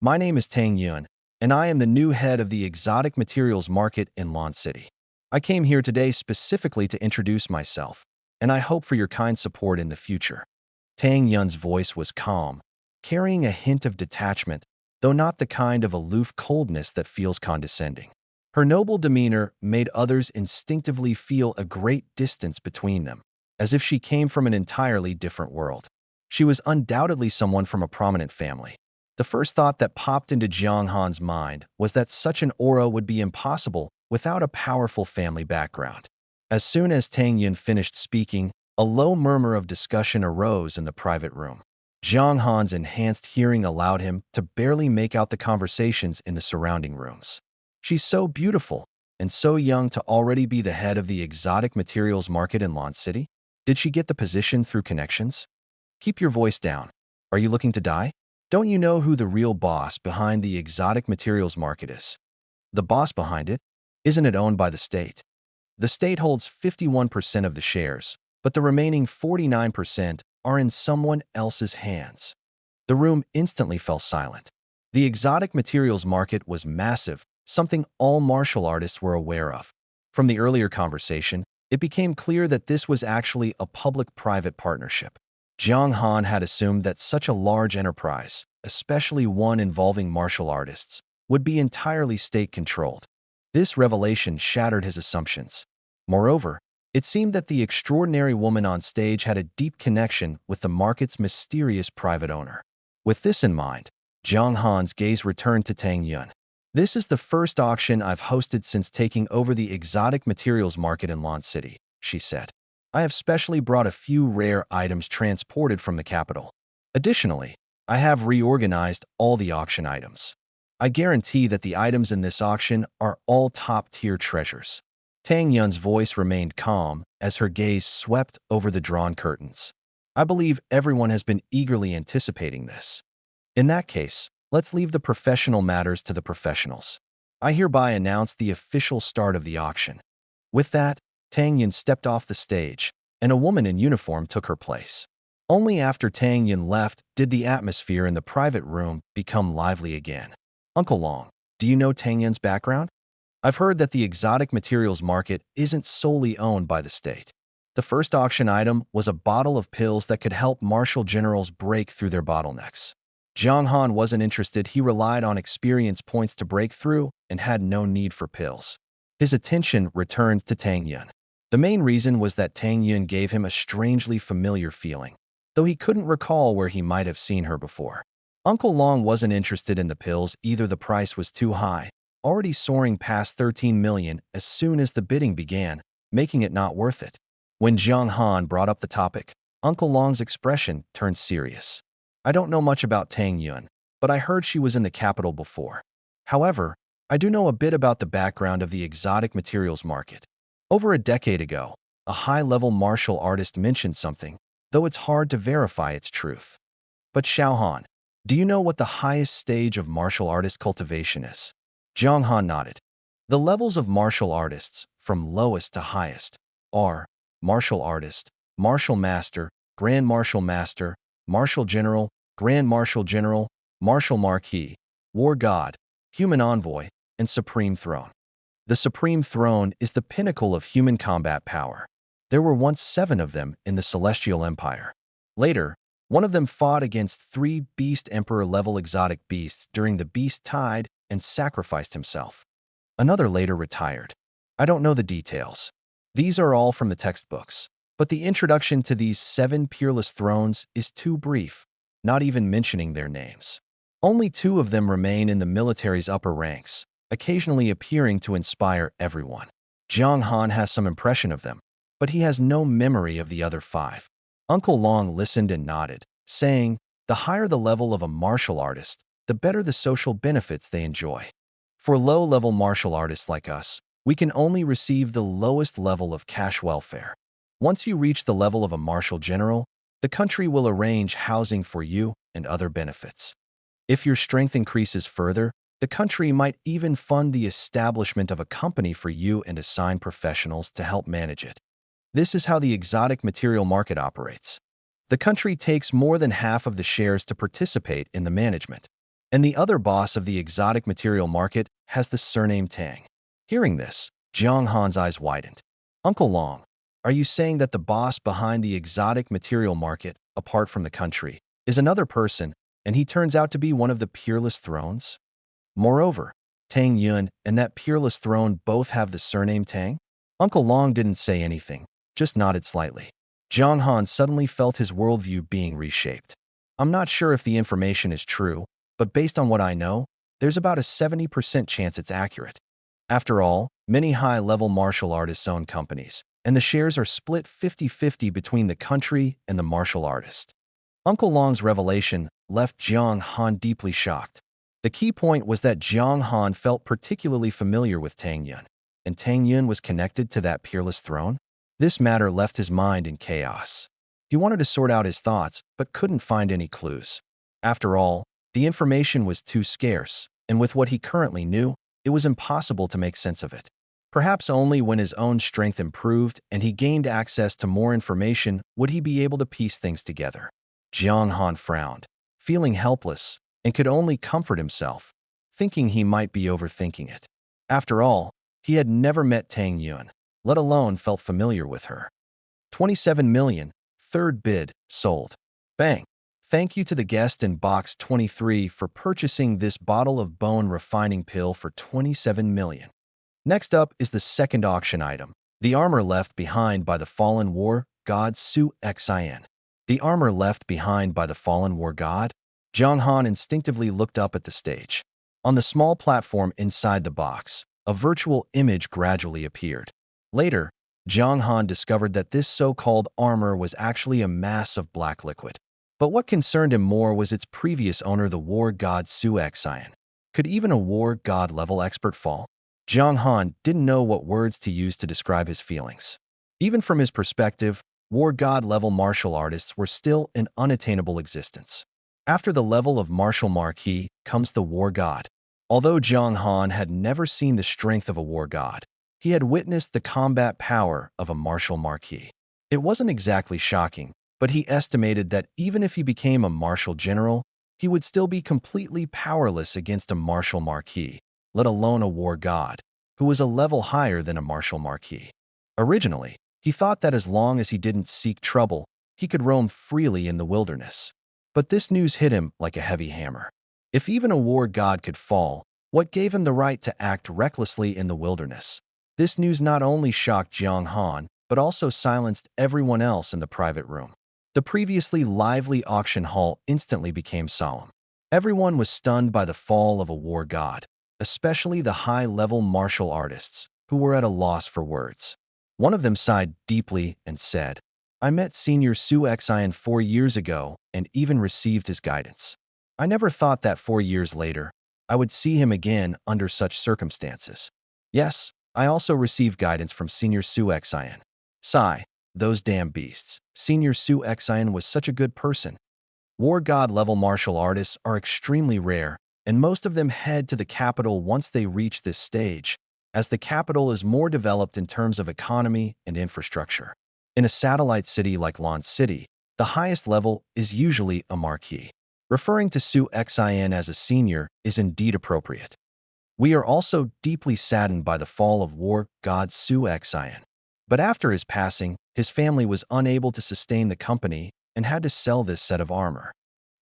My name is Tang Yun, and I am the new head of the exotic materials market in Lon City. I came here today specifically to introduce myself, and I hope for your kind support in the future. Tang Yun's voice was calm, carrying a hint of detachment, though not the kind of aloof coldness that feels condescending. Her noble demeanor made others instinctively feel a great distance between them, as if she came from an entirely different world. She was undoubtedly someone from a prominent family. The first thought that popped into Jiang Han's mind was that such an aura would be impossible without a powerful family background. As soon as Tang Yun finished speaking, a low murmur of discussion arose in the private room. Jiang Han's enhanced hearing allowed him to barely make out the conversations in the surrounding rooms. She's so beautiful and so young to already be the head of the exotic materials market in Lon City. Did she get the position through connections? Keep your voice down. Are you looking to die? Don't you know who the real boss behind the exotic materials market is? The boss behind it? Isn't it owned by the state? The state holds 51% of the shares, but the remaining 49% are in someone else's hands. The room instantly fell silent. The exotic materials market was massive, something all martial artists were aware of. From the earlier conversation, it became clear that this was actually a public-private partnership. Jiang Han had assumed that such a large enterprise, especially one involving martial artists, would be entirely state-controlled. This revelation shattered his assumptions. Moreover, it seemed that the extraordinary woman on stage had a deep connection with the market's mysterious private owner. With this in mind, Jiang Han's gaze returned to Tang Yun. This is the first auction I've hosted since taking over the exotic materials market in Lon City, she said. I have specially brought a few rare items transported from the capital. Additionally, I have reorganized all the auction items. I guarantee that the items in this auction are all top-tier treasures. Tang Yun's voice remained calm as her gaze swept over the drawn curtains. I believe everyone has been eagerly anticipating this. In that case, let's leave the professional matters to the professionals. I hereby announce the official start of the auction. With that, Tang Yun stepped off the stage, and a woman in uniform took her place. Only after Tang Yun left did the atmosphere in the private room become lively again. Uncle Long, do you know Tang Yun's background? I've heard that the exotic materials market isn't solely owned by the state. The first auction item was a bottle of pills that could help martial generals break through their bottlenecks. Jiang Han wasn't interested. He relied on experience points to break through and had no need for pills. His attention returned to Tang Yun. The main reason was that Tang Yun gave him a strangely familiar feeling, though he couldn't recall where he might have seen her before. Uncle Long wasn't interested in the pills either. The price was too high, already soaring past 13 million as soon as the bidding began, making it not worth it. When Jiang Han brought up the topic, Uncle Long's expression turned serious. I don't know much about Tang Yun, but I heard she was in the capital before. However, I do know a bit about the background of the exotic materials market. Over a decade ago, a high-level martial artist mentioned something, though it's hard to verify its truth. But Xiao Han, do you know what the highest stage of martial artist cultivation is? Jiang Han nodded. The levels of martial artists, from lowest to highest, are martial artist, martial master, grand martial master, martial general, grand martial general, martial marquis, war god, human envoy, and supreme throne. The supreme throne is the pinnacle of human combat power. There were once 7 of them in the Celestial Empire. Later, one of them fought against 3 beast emperor-level exotic beasts during the Beast Tide and sacrificed himself. Another later retired. I don't know the details. These are all from the textbooks. But the introduction to these 7 peerless thrones is too brief, not even mentioning their names. Only 2 of them remain in the military's upper ranks, occasionally appearing to inspire everyone. Jiang Han has some impression of them, but he has no memory of the other 5. Uncle Long listened and nodded, saying, the higher the level of a martial artist, the better the social benefits they enjoy. For low-level martial artists like us, we can only receive the lowest level of cash welfare. Once you reach the level of a martial general, the country will arrange housing for you and other benefits. If your strength increases further, the country might even fund the establishment of a company for you and assign professionals to help manage it. This is how the exotic material market operates. The country takes more than half of the shares to participate in the management, and the other boss of the exotic material market has the surname Tang. Hearing this, Jiang Han's eyes widened. Uncle Long, are you saying that the boss behind the exotic material market, apart from the country, is another person, and he turns out to be one of the peerless thrones? Moreover, Tang Yun and that peerless throne both have the surname Tang? Uncle Long didn't say anything, just nodded slightly. Jiang Han suddenly felt his worldview being reshaped. I'm not sure if the information is true, but based on what I know, there's about a 70% chance it's accurate. After all, many high-level martial artists own companies, and the shares are split 50-50 between the country and the martial artist. Uncle Long's revelation left Jiang Han deeply shocked. The key point was that Jiang Han felt particularly familiar with Tang Yun, and Tang Yun was connected to that peerless throne. This matter left his mind in chaos. He wanted to sort out his thoughts, but couldn't find any clues. After all, the information was too scarce, and with what he currently knew, it was impossible to make sense of it. Perhaps only when his own strength improved and he gained access to more information would he be able to piece things together. Jiang Han frowned, feeling helpless, and could only comfort himself, thinking he might be overthinking it. After all, he had never met Tang Yun, let alone felt familiar with her. 27 million, third bid, sold. Bang! Thank you to the guest in box 23 for purchasing this bottle of bone refining pill for 27 million. Next up is the second auction item, the armor left behind by the fallen war god Su Xin. The armor left behind by the fallen war god? Jiang Han instinctively looked up at the stage. On the small platform inside the box, a virtual image gradually appeared. Later, Jiang Han discovered that this so-called armor was actually a mass of black liquid. But what concerned him more was its previous owner, the war god Su Xian. Could even a war god level expert fall? Jiang Han didn't know what words to use to describe his feelings. Even from his perspective, war god level martial artists were still an unattainable existence. After the level of martial marquis comes the war god. Although Jiang Han had never seen the strength of a war god, he had witnessed the combat power of a martial marquis. It wasn't exactly shocking, but he estimated that even if he became a martial general, he would still be completely powerless against a martial marquis, let alone a war god, who was a level higher than a martial marquis. Originally, he thought that as long as he didn't seek trouble, he could roam freely in the wilderness. But this news hit him like a heavy hammer. If even a war god could fall, what gave him the right to act recklessly in the wilderness? This news not only shocked Jiang Han, but also silenced everyone else in the private room. The previously lively auction hall instantly became solemn. Everyone was stunned by the fall of a war god, especially the high-level martial artists, who were at a loss for words. One of them sighed deeply and said, "I met Senior Su Xian 4 years ago and even received his guidance. I never thought that 4 years later, I would see him again under such circumstances. Yes, I also received guidance from Senior Su Xian. Sigh, those damn beasts. Senior Su Xian was such a good person." War god level martial artists are extremely rare, and most of them head to the capital once they reach this stage, as the capital is more developed in terms of economy and infrastructure. In a satellite city like Lan City, the highest level is usually a marquis. Referring to Su Xian as a senior is indeed appropriate. We are also deeply saddened by the fall of war god Su Xian. But after his passing, his family was unable to sustain the company and had to sell this set of armor.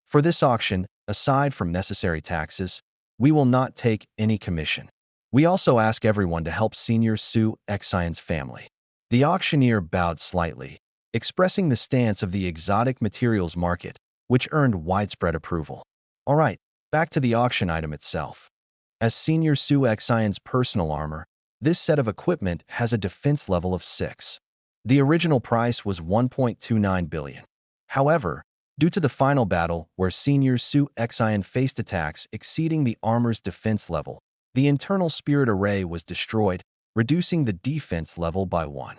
For this auction, aside from necessary taxes, we will not take any commission. We also ask everyone to help Senior Su Xian's family. The auctioneer bowed slightly, expressing the stance of the exotic materials market, which earned widespread approval. All right, back to the auction item itself. As Senior Su Xian's personal armor, this set of equipment has a defense level of 6. The original price was 1.29 billion. However, due to the final battle where Senior Su Xian faced attacks exceeding the armor's defense level, the internal spirit array was destroyed, reducing the defense level by 1.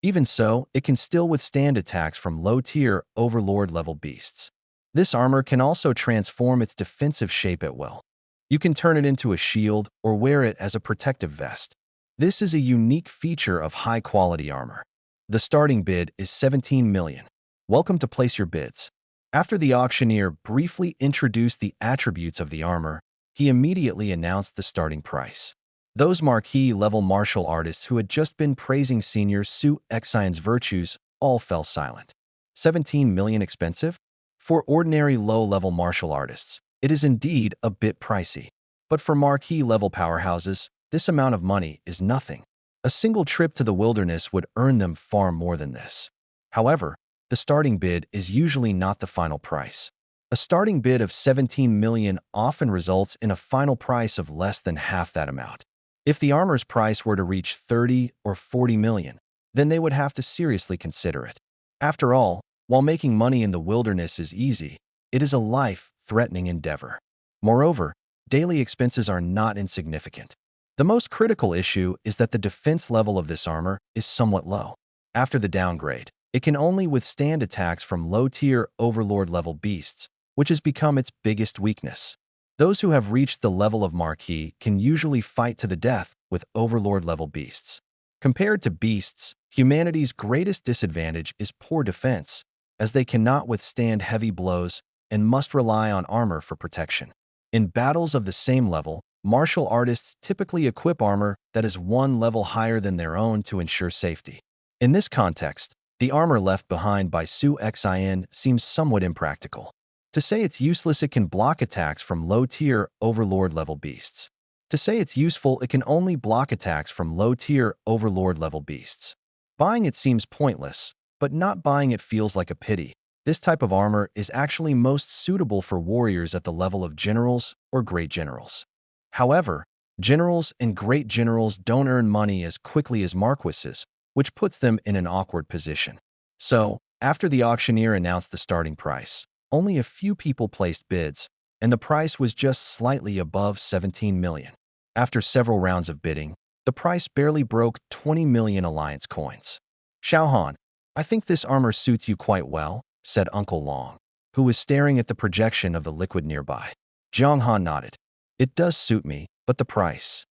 Even so, it can still withstand attacks from low-tier overlord-level beasts. This armor can also transform its defensive shape at will. You can turn it into a shield or wear it as a protective vest. This is a unique feature of high-quality armor. The starting bid is 17 million. Welcome to place your bids. After the auctioneer briefly introduced the attributes of the armor, he immediately announced the starting price. Those marquis-level martial artists who had just been praising Senior Su Xian's virtues all fell silent. 17 million expensive? For ordinary low-level martial artists, it is indeed a bit pricey. But for marquis-level powerhouses, this amount of money is nothing. A single trip to the wilderness would earn them far more than this. However, the starting bid is usually not the final price. A starting bid of 17 million often results in a final price of less than half that amount. If the armor's price were to reach 30 or 40 million, then they would have to seriously consider it. After all, while making money in the wilderness is easy, it is a life-threatening endeavor. Moreover, daily expenses are not insignificant. The most critical issue is that the defense level of this armor is somewhat low. After the downgrade, it can only withstand attacks from low-tier overlord-level beasts, which has become its biggest weakness. Those who have reached the level of marquis can usually fight to the death with overlord-level beasts. Compared to beasts, humanity's greatest disadvantage is poor defense, as they cannot withstand heavy blows and must rely on armor for protection. In battles of the same level, martial artists typically equip armor that is one level higher than their own to ensure safety. In this context, the armor left behind by Su Xian seems somewhat impractical. To say it's useless, it can block attacks from low-tier overlord-level beasts. To say it's useful, it can only block attacks from low-tier overlord-level beasts. Buying it seems pointless, but not buying it feels like a pity. This type of armor is actually most suitable for warriors at the level of generals or great generals. However, generals and great generals don't earn money as quickly as marquises, which puts them in an awkward position. So, after the auctioneer announced the starting price, Only a few people placed bids, and the price was just slightly above 17 million. After several rounds of bidding, the price barely broke 20 million alliance coins. Xiaohan, I think this armor suits you quite well, said Uncle Long, who was staring at the projection of the liquid nearby. Jiang Han nodded. It does suit me, but the price.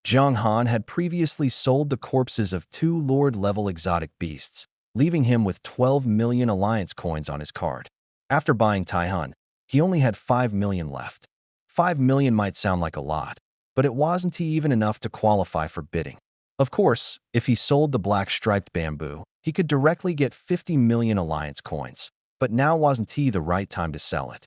Jiang Han had previously sold the corpses of 2 Lord-level exotic beasts, leaving him with 12 million alliance coins on his card. After buying Taihan, he only had 5 million left. 5 million might sound like a lot, but it wasn't even enough to qualify for bidding. Of course, if he sold the black striped bamboo, he could directly get 50 million alliance coins, but now wasn't the right time to sell it.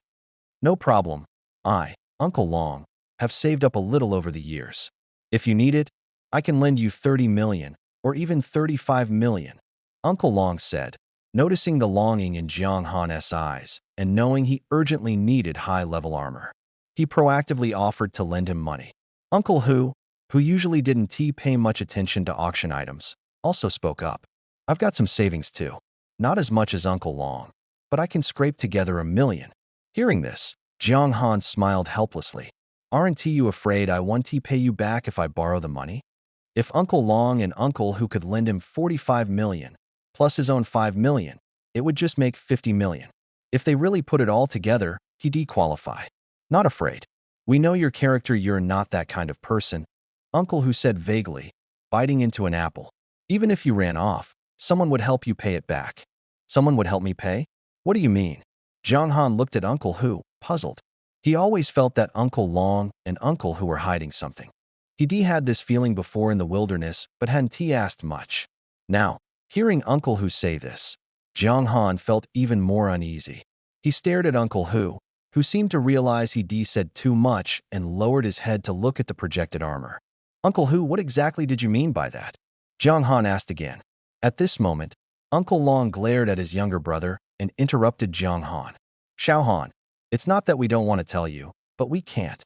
No problem. I, Uncle Long, have saved up a little over the years. If you need it, I can lend you 30 million, or even 35 million, Uncle Long said, noticing the longing in Jiang Han's eyes and knowing he urgently needed high-level armor. He proactively offered to lend him money. Uncle Hu, who usually didn't pay much attention to auction items, also spoke up. I've got some savings too. Not as much as Uncle Long, but I can scrape together 1 million. Hearing this, Jiang Han smiled helplessly. Aren't you afraid I won't pay you back if I borrow the money? If Uncle Long and Uncle Hu could lend him 45 million, plus his own 5 million, it would just make 50 million. If they really put it all together, he'd qualify. Not afraid. We know your character, you're not that kind of person, Uncle Hu said vaguely, biting into an apple. Even if you ran off, someone would help you pay it back. Someone would help me pay? What do you mean? Jiang Han looked at Uncle Hu, puzzled. He always felt that Uncle Long and Uncle Hu were hiding something. He'd had this feeling before in the wilderness, but hadn't asked much. Now, hearing Uncle Hu say this, Jiang Han felt even more uneasy. He stared at Uncle Hu, who seemed to realize he'd said too much and lowered his head to look at the projected armor. Uncle Hu, what exactly did you mean by that? Jiang Han asked again. At this moment, Uncle Long glared at his younger brother and interrupted Jiang Han. Xiaohan, it's not that we don't want to tell you, but we can't.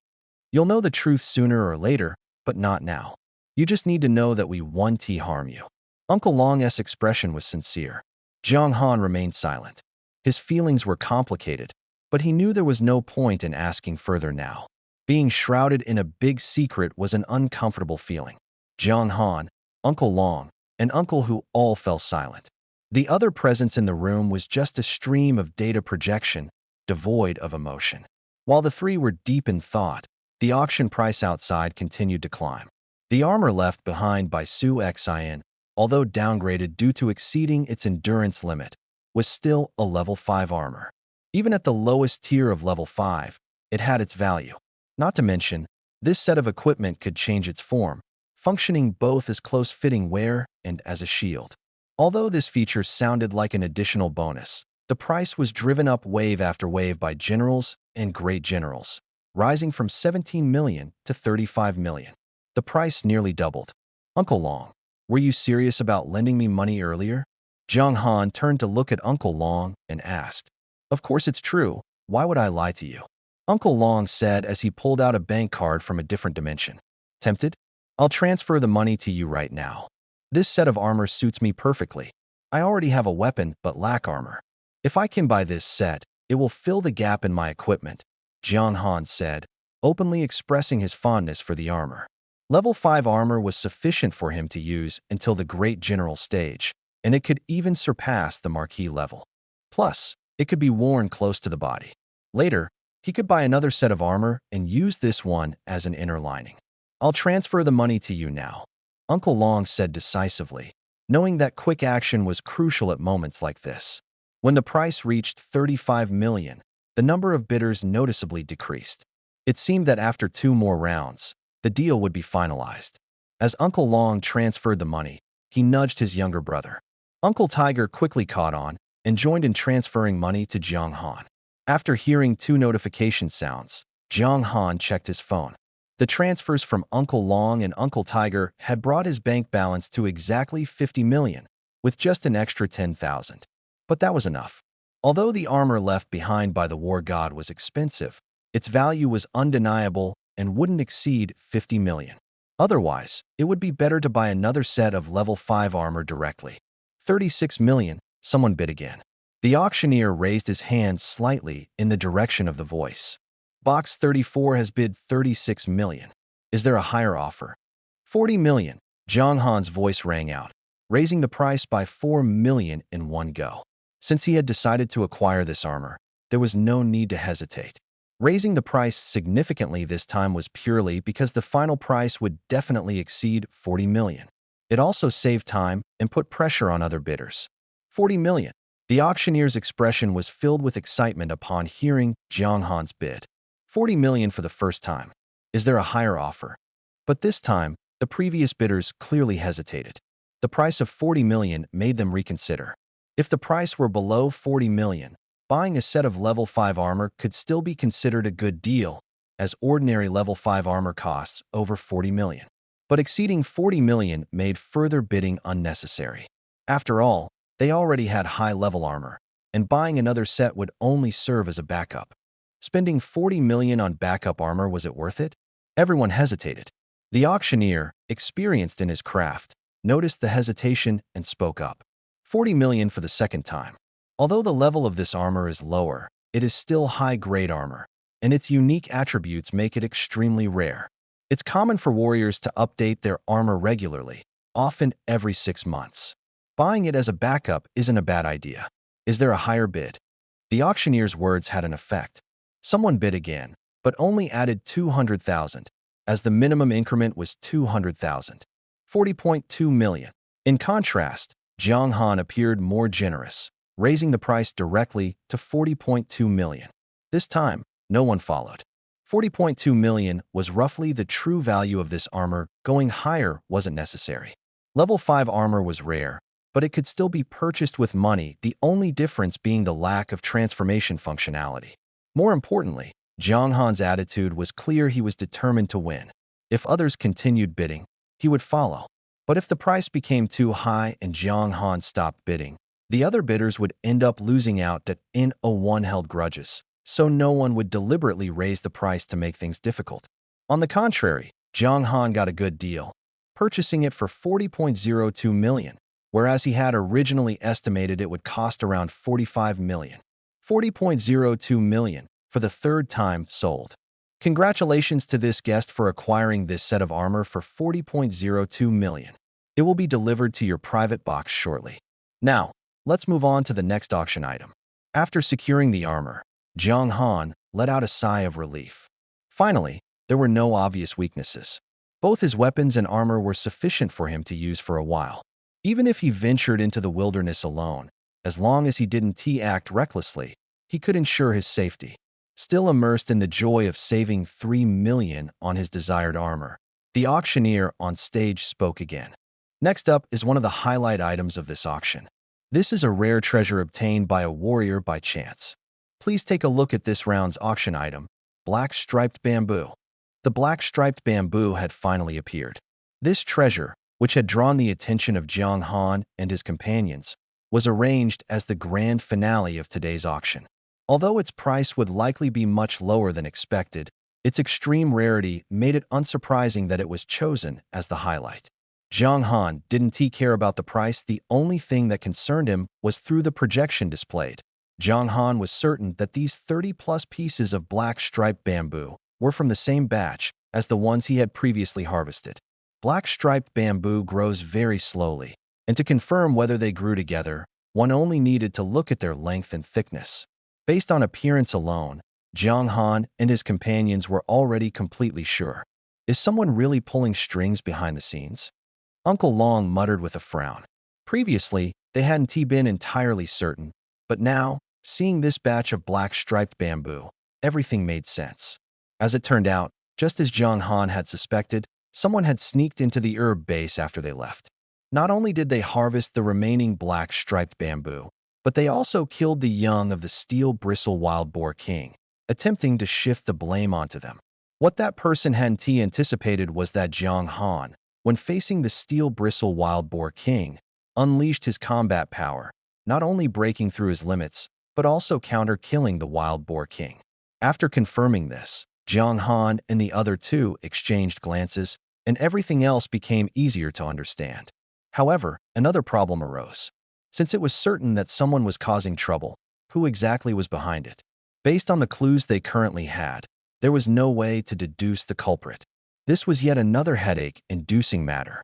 You'll know the truth sooner or later, but not now. You just need to know that we won't harm you. Uncle Long's expression was sincere. Jiang Han remained silent. His feelings were complicated, but he knew there was no point in asking further now. Being shrouded in a big secret was an uncomfortable feeling. Jiang Han, Uncle Long, and Uncle Hu all fell silent. The other presence in the room was just a stream of data projection, devoid of emotion. While the three were deep in thought, the auction price outside continued to climb. The armor left behind by Su Xin, although downgraded due to exceeding its endurance limit, was still a level 5 armor. Even at the lowest tier of level 5, it had its value. Not to mention, this set of equipment could change its form, functioning both as close-fitting wear and as a shield. Although this feature sounded like an additional bonus, the price was driven up wave after wave by generals and great generals, rising from 17 million to 35 million. The price nearly doubled. Uncle Long, were you serious about lending me money earlier? Jiang Han turned to look at Uncle Long and asked. Of course it's true. Why would I lie to you? Uncle Long said as he pulled out a bank card from a different dimension. Tempted? I'll transfer the money to you right now. This set of armor suits me perfectly. I already have a weapon but lack armor. If I can buy this set, it will fill the gap in my equipment, Jiang Han said, openly expressing his fondness for the armor. Level 5 armor was sufficient for him to use until the Great General stage, and it could even surpass the Marquis level. Plus, it could be worn close to the body. Later, he could buy another set of armor and use this one as an inner lining. I'll transfer the money to you now, Uncle Long said decisively, knowing that quick action was crucial at moments like this. When the price reached 35 million, the number of bidders noticeably decreased. It seemed that after 2 more rounds, the deal would be finalized. As Uncle Long transferred the money, he nudged his younger brother. Uncle Tiger quickly caught on and joined in transferring money to Jiang Han. After hearing 2 notification sounds, Jiang Han checked his phone. The transfers from Uncle Long and Uncle Tiger had brought his bank balance to exactly 50 million, with just an extra 10,000. But that was enough. Although the armor left behind by the war god was expensive, its value was undeniable and wouldn't exceed 50 million. Otherwise, it would be better to buy another set of level 5 armor directly. 36 million, someone bid again. The auctioneer raised his hand slightly in the direction of the voice. Box 34 has bid 36 million. Is there a higher offer? 40 million. Jiang Han's voice rang out, raising the price by 4 million in one go. Since he had decided to acquire this armor, there was no need to hesitate. Raising the price significantly this time was purely because the final price would definitely exceed 40 million. It also saved time and put pressure on other bidders. 40 million. The auctioneer's expression was filled with excitement upon hearing Jiang Han's bid. 40 million for the first time. Is there a higher offer? But this time, the previous bidders clearly hesitated. The price of 40 million made them reconsider. If the price were below 40 million, buying a set of level 5 armor could still be considered a good deal, as ordinary level 5 armor costs over 40 million. But exceeding 40 million made further bidding unnecessary. After all, they already had high-level armor, and buying another set would only serve as a backup. Spending 40 million on backup armor, was it worth it? Everyone hesitated. The auctioneer, experienced in his craft, noticed the hesitation and spoke up. 40 million for the second time. Although the level of this armor is lower, it is still high-grade armor, and its unique attributes make it extremely rare. It's common for warriors to update their armor regularly, often every 6 months. Buying it as a backup isn't a bad idea. Is there a higher bid? The auctioneer's words had an effect. Someone bid again, but only added 200,000, as the minimum increment was 200,000. 40.2 million. In contrast, Jiang Han appeared more generous, raising the price directly to 40.2 million. This time, no one followed. 40.2 million was roughly the true value of this armor. Going higher wasn't necessary. Level 5 armor was rare, but it could still be purchased with money, the only difference being the lack of transformation functionality. More importantly, Jiang Han's attitude was clear. He was determined to win. If others continued bidding, he would follow. But if the price became too high and Jiang Han stopped bidding, the other bidders would end up losing out. That in one held grudges, so no one would deliberately raise the price to make things difficult. On the contrary, Jiang Han got a good deal, purchasing it for 40.02 million, whereas he had originally estimated it would cost around 45 million. 40.02 million for the third time sold. Congratulations to this guest for acquiring this set of armor for 40.02 million. It will be delivered to your private box shortly. Now, let's move on to the next auction item. After securing the armor, Jiang Han let out a sigh of relief. Finally, there were no obvious weaknesses. Both his weapons and armor were sufficient for him to use for a while. Even if he ventured into the wilderness alone, as long as he didn't act recklessly, he could ensure his safety. Still immersed in the joy of saving 3 million on his desired armor, the auctioneer on stage spoke again. Next up is one of the highlight items of this auction. This is a rare treasure obtained by a warrior by chance. Please take a look at this round's auction item, Black Striped Bamboo. The black striped bamboo had finally appeared. This treasure, which had drawn the attention of Jiang Han and his companions, was arranged as the grand finale of today's auction. Although its price would likely be much lower than expected, its extreme rarity made it unsurprising that it was chosen as the highlight. Jiang Han didn't care about the price. The only thing that concerned him was through the projection displayed. Jiang Han was certain that these 30-plus pieces of black striped bamboo were from the same batch as the ones he had previously harvested. Black striped bamboo grows very slowly, and to confirm whether they grew together, one only needed to look at their length and thickness. Based on appearance alone, Jiang Han and his companions were already completely sure. Is someone really pulling strings behind the scenes? Uncle Long muttered with a frown. Previously, they hadn't been entirely certain, but now, seeing this batch of black striped bamboo, everything made sense. As it turned out, just as Jiang Han had suspected, someone had sneaked into the herb base after they left. Not only did they harvest the remaining black striped bamboo, but they also killed the young of the steel bristle wild boar king, attempting to shift the blame onto them. What that person hadn't anticipated was that Jiang Han, when facing the steel bristle wild boar king, unleashed his combat power, not only breaking through his limits, but also counter-killing the wild boar king. After confirming this, Jiang Han and the other two exchanged glances, and everything else became easier to understand. However, another problem arose. since it was certain that someone was causing trouble. Who exactly was behind it? Based on the clues they currently had, there was no way to deduce the culprit. This was yet another headache-inducing matter.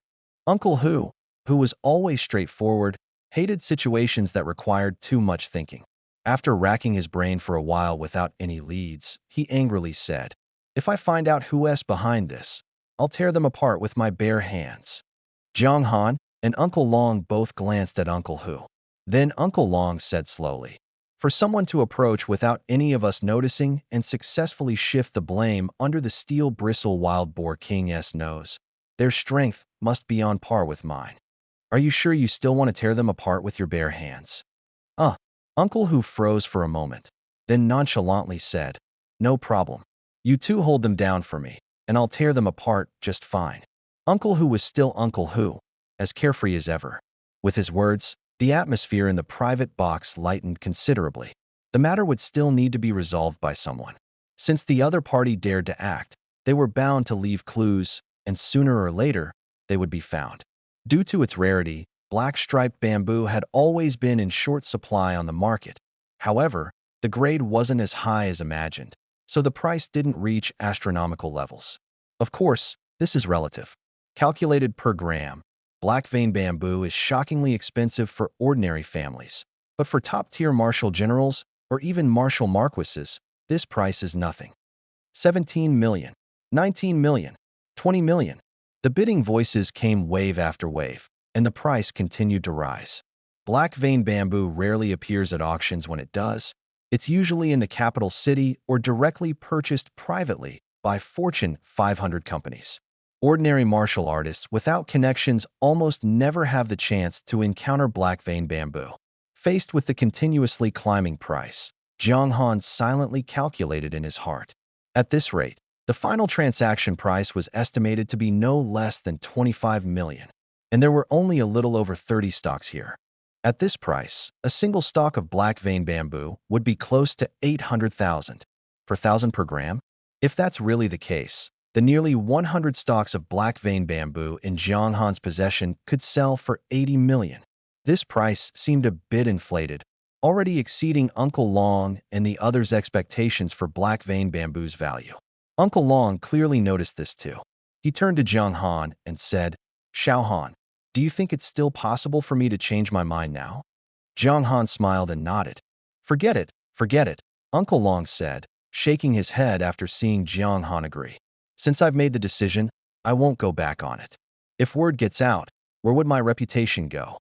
Uncle who was always straightforward, hated situations that required too much thinking. After racking his brain for a while without any leads, he angrily said, "If I find out who's behind this, I'll tear them apart with my bare hands." Jiang Han and Uncle Long both glanced at Uncle Hu. Then Uncle Long said slowly, "For someone to approach without any of us noticing and successfully shift the blame under the steel bristle wild boar king's nose, their strength must be on par with mine. Are you sure you still want to tear them apart with your bare hands?" Uh, Uncle Hu froze for a moment, then nonchalantly said, "No problem. You two hold them down for me, and I'll tear them apart just fine." Uncle Hu was still Uncle Hu, as carefree as ever. With his words, the atmosphere in the private box lightened considerably. The matter would still need to be resolved by someone. Since the other party dared to act, they were bound to leave clues, and sooner or later, they would be found. Due to its rarity, black-striped bamboo had always been in short supply on the market. However, the grade wasn't as high as imagined, so the price didn't reach astronomical levels. Of course, this is relative. Calculated per gram, black vein bamboo is shockingly expensive for ordinary families. But for top-tier martial generals or even martial marquises, this price is nothing. 17 million, 19 million, 20 million. The bidding voices came wave after wave, and the price continued to rise. Black vein bamboo rarely appears at auctions. When it does, it's usually in the capital city or directly purchased privately by Fortune 500 companies. Ordinary martial artists without connections almost never have the chance to encounter black vein bamboo. Faced with the continuously climbing price, Jiang Han silently calculated in his heart. At this rate, the final transaction price was estimated to be no less than 25 million, and there were only a little over 30 stocks here. At this price, a single stalk of black vein bamboo would be close to 800,000 per thousand per gram. If that's really the case, the nearly 100 stalks of black vein bamboo in Jiang Han's possession could sell for 80 million. This price seemed a bit inflated, already exceeding Uncle Long and the others' expectations for black vein bamboo's value. Uncle Long clearly noticed this too. He turned to Jiang Han and said, "Xiao Han, do you think it's still possible for me to change my mind now?" Jiang Han smiled and nodded. Forget it," Uncle Long said, shaking his head after seeing Jiang Han agree. "Since I've made the decision, I won't go back on it. If word gets out, where would my reputation go?"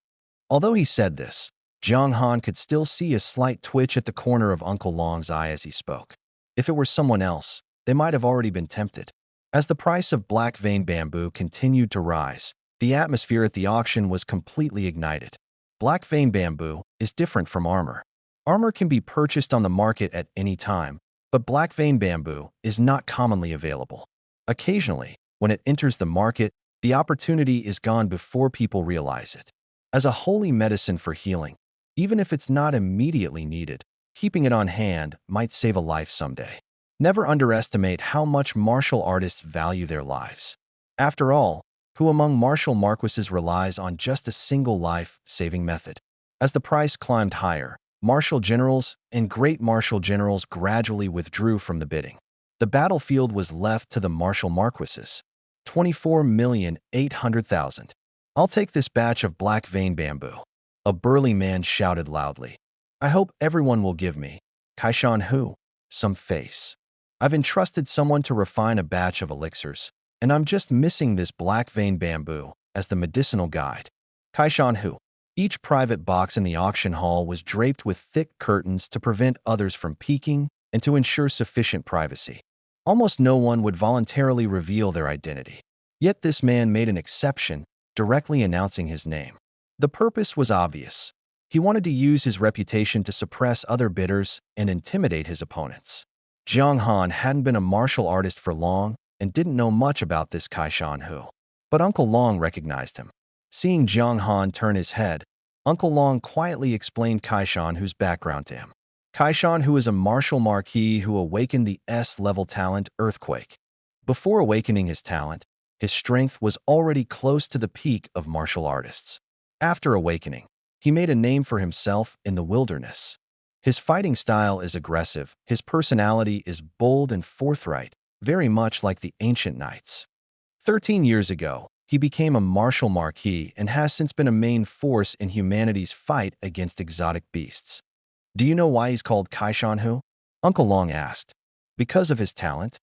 Although he said this, Jiang Han could still see a slight twitch at the corner of Uncle Long's eye as he spoke. If it were someone else, they might have already been tempted. As the price of black vein bamboo continued to rise, the atmosphere at the auction was completely ignited. Black vein bamboo is different from armor. Armor can be purchased on the market at any time, but black vein bamboo is not commonly available. Occasionally, when it enters the market, the opportunity is gone before people realize it. As a holy medicine for healing, even if it's not immediately needed, keeping it on hand might save a life someday. Never underestimate how much martial artists value their lives. After all, who among martial marquises relies on just a single life-saving method? As the price climbed higher, martial generals and great martial generals gradually withdrew from the bidding. The battlefield was left to the martial marquises. 24,800,000. "I'll take this batch of black vein bamboo," a burly man shouted loudly. "I hope everyone will give me, Kaishan Hu, some face. I've entrusted someone to refine a batch of elixirs, and I'm just missing this black vein bamboo as the medicinal guide." Kaishan Hu. Each private box in the auction hall was draped with thick curtains to prevent others from peeking and to ensure sufficient privacy. Almost no one would voluntarily reveal their identity. Yet this man made an exception, directly announcing his name. The purpose was obvious. He wanted to use his reputation to suppress other bidders and intimidate his opponents. Jiang Han hadn't been a martial artist for long and didn't know much about this Kaishan Hu. But Uncle Long recognized him. Seeing Jiang Han turn his head, Uncle Long quietly explained Kaishan Hu's background to him. Kaishan Hu is a martial marquis who awakened the S-level talent Earthquake. Before awakening his talent, his strength was already close to the peak of martial artists. After awakening, he made a name for himself in the wilderness. His fighting style is aggressive, his personality is bold and forthright, very much like the ancient knights. 13 years ago, he became a martial marquis and has since been a main force in humanity's fight against exotic beasts. Do you know why he's called Kaishan Hu? Uncle Long asked. Because of his talent?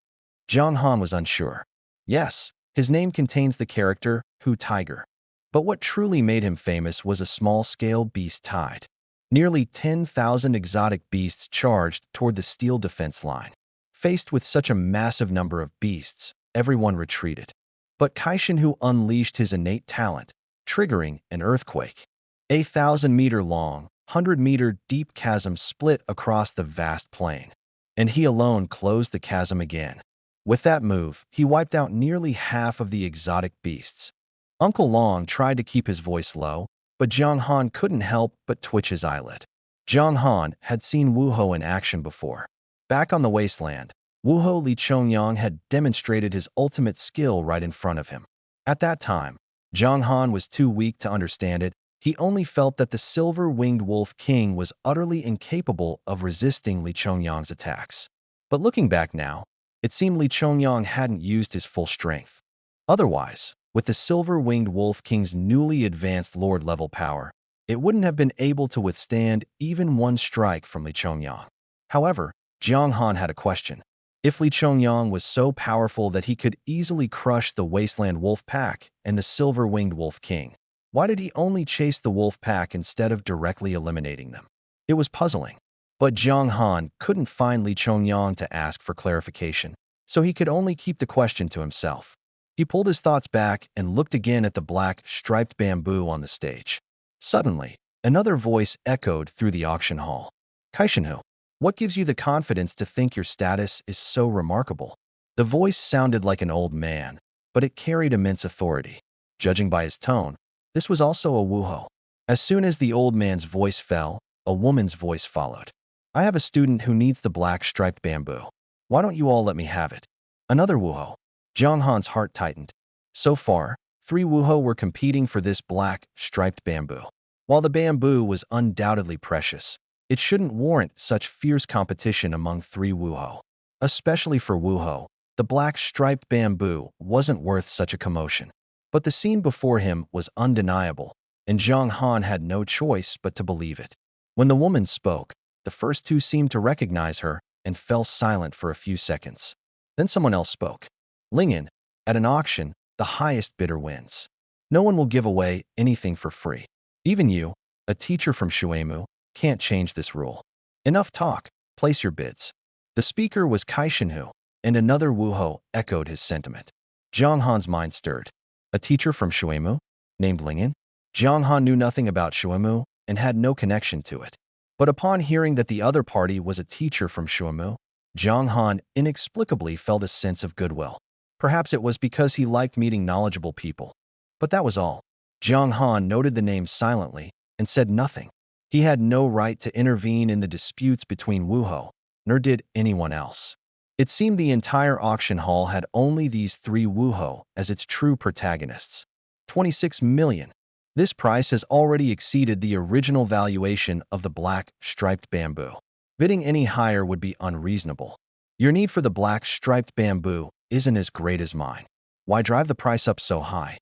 Jiang Han was unsure. Yes, his name contains the character Hu Tiger. But what truly made him famous was a small-scale beast tide. Nearly 10,000 exotic beasts charged toward the steel defense line. Faced with such a massive number of beasts, everyone retreated. But Kaishan Hu unleashed his innate talent, triggering an earthquake. A 1,000-meter-long, 100-meter-deep chasm split across the vast plain, and he alone closed the chasm again. With that move, he wiped out nearly half of the exotic beasts. Uncle Long tried to keep his voice low, but Jiang Han couldn't help but twitch his eyelid. Jiang Han had seen Wu Hou in action before. Back on the wasteland, Wu Hou Li Chongyang had demonstrated his ultimate skill right in front of him. At that time, Jiang Han was too weak to understand it. He only felt that the silver-winged wolf king was utterly incapable of resisting Li Chongyang's attacks. But looking back now, it seemed Li Chongyang hadn't used his full strength. Otherwise, with the silver-winged wolf king's newly advanced lord-level power, it wouldn't have been able to withstand even one strike from Li Chongyang. However, Jiang Han had a question. If Li Chongyang was so powerful that he could easily crush the wasteland wolf pack and the silver-winged wolf king, why did he only chase the wolf pack instead of directly eliminating them? It was puzzling. But Jiang Han couldn't find Li Chongyang to ask for clarification, so he could only keep the question to himself. He pulled his thoughts back and looked again at the black, striped bamboo on the stage. Suddenly, another voice echoed through the auction hall. Kaishan Hu, what gives you the confidence to think your status is so remarkable? The voice sounded like an old man, but it carried immense authority. Judging by his tone, this was also a Wu Hou. As soon as the old man's voice fell, a woman's voice followed. I have a student who needs the black striped bamboo. Why don't you all let me have it? Another Wu Hou. Jiang Han's heart tightened. So far, 3 Wu Hou were competing for this black striped bamboo. While the bamboo was undoubtedly precious, it shouldn't warrant such fierce competition among 3 Wu Hou. Especially for Wu Hou, the black striped bamboo wasn't worth such a commotion. But the scene before him was undeniable, and Jiang Han had no choice but to believe it. When the woman spoke, the first 2 seemed to recognize her and fell silent for a few seconds. Then someone else spoke. Lingyan, at an auction, the highest bidder wins. No one will give away anything for free. Even you, a teacher from Shuemu, can't change this rule. Enough talk, place your bids. The speaker was Kaishan Hu, and another Wu Hou echoed his sentiment. Jiang Han's mind stirred. A teacher from Shuemu, named Lingyan? Jiang Han knew nothing about Shuemu and had no connection to it. But upon hearing that the other party was a teacher from Shuemu, Jiang Han inexplicably felt a sense of goodwill. Perhaps it was because he liked meeting knowledgeable people. But that was all. Jiang Han noted the name silently and said nothing. He had no right to intervene in the disputes between Wu Hou, nor did anyone else. It seemed the entire auction hall had only these 3 Wu Hou as its true protagonists. 26 million. This price has already exceeded the original valuation of the black striped bamboo. Bidding any higher would be unreasonable. Your need for the black striped bamboo isn't as great as mine. Why drive the price up so high?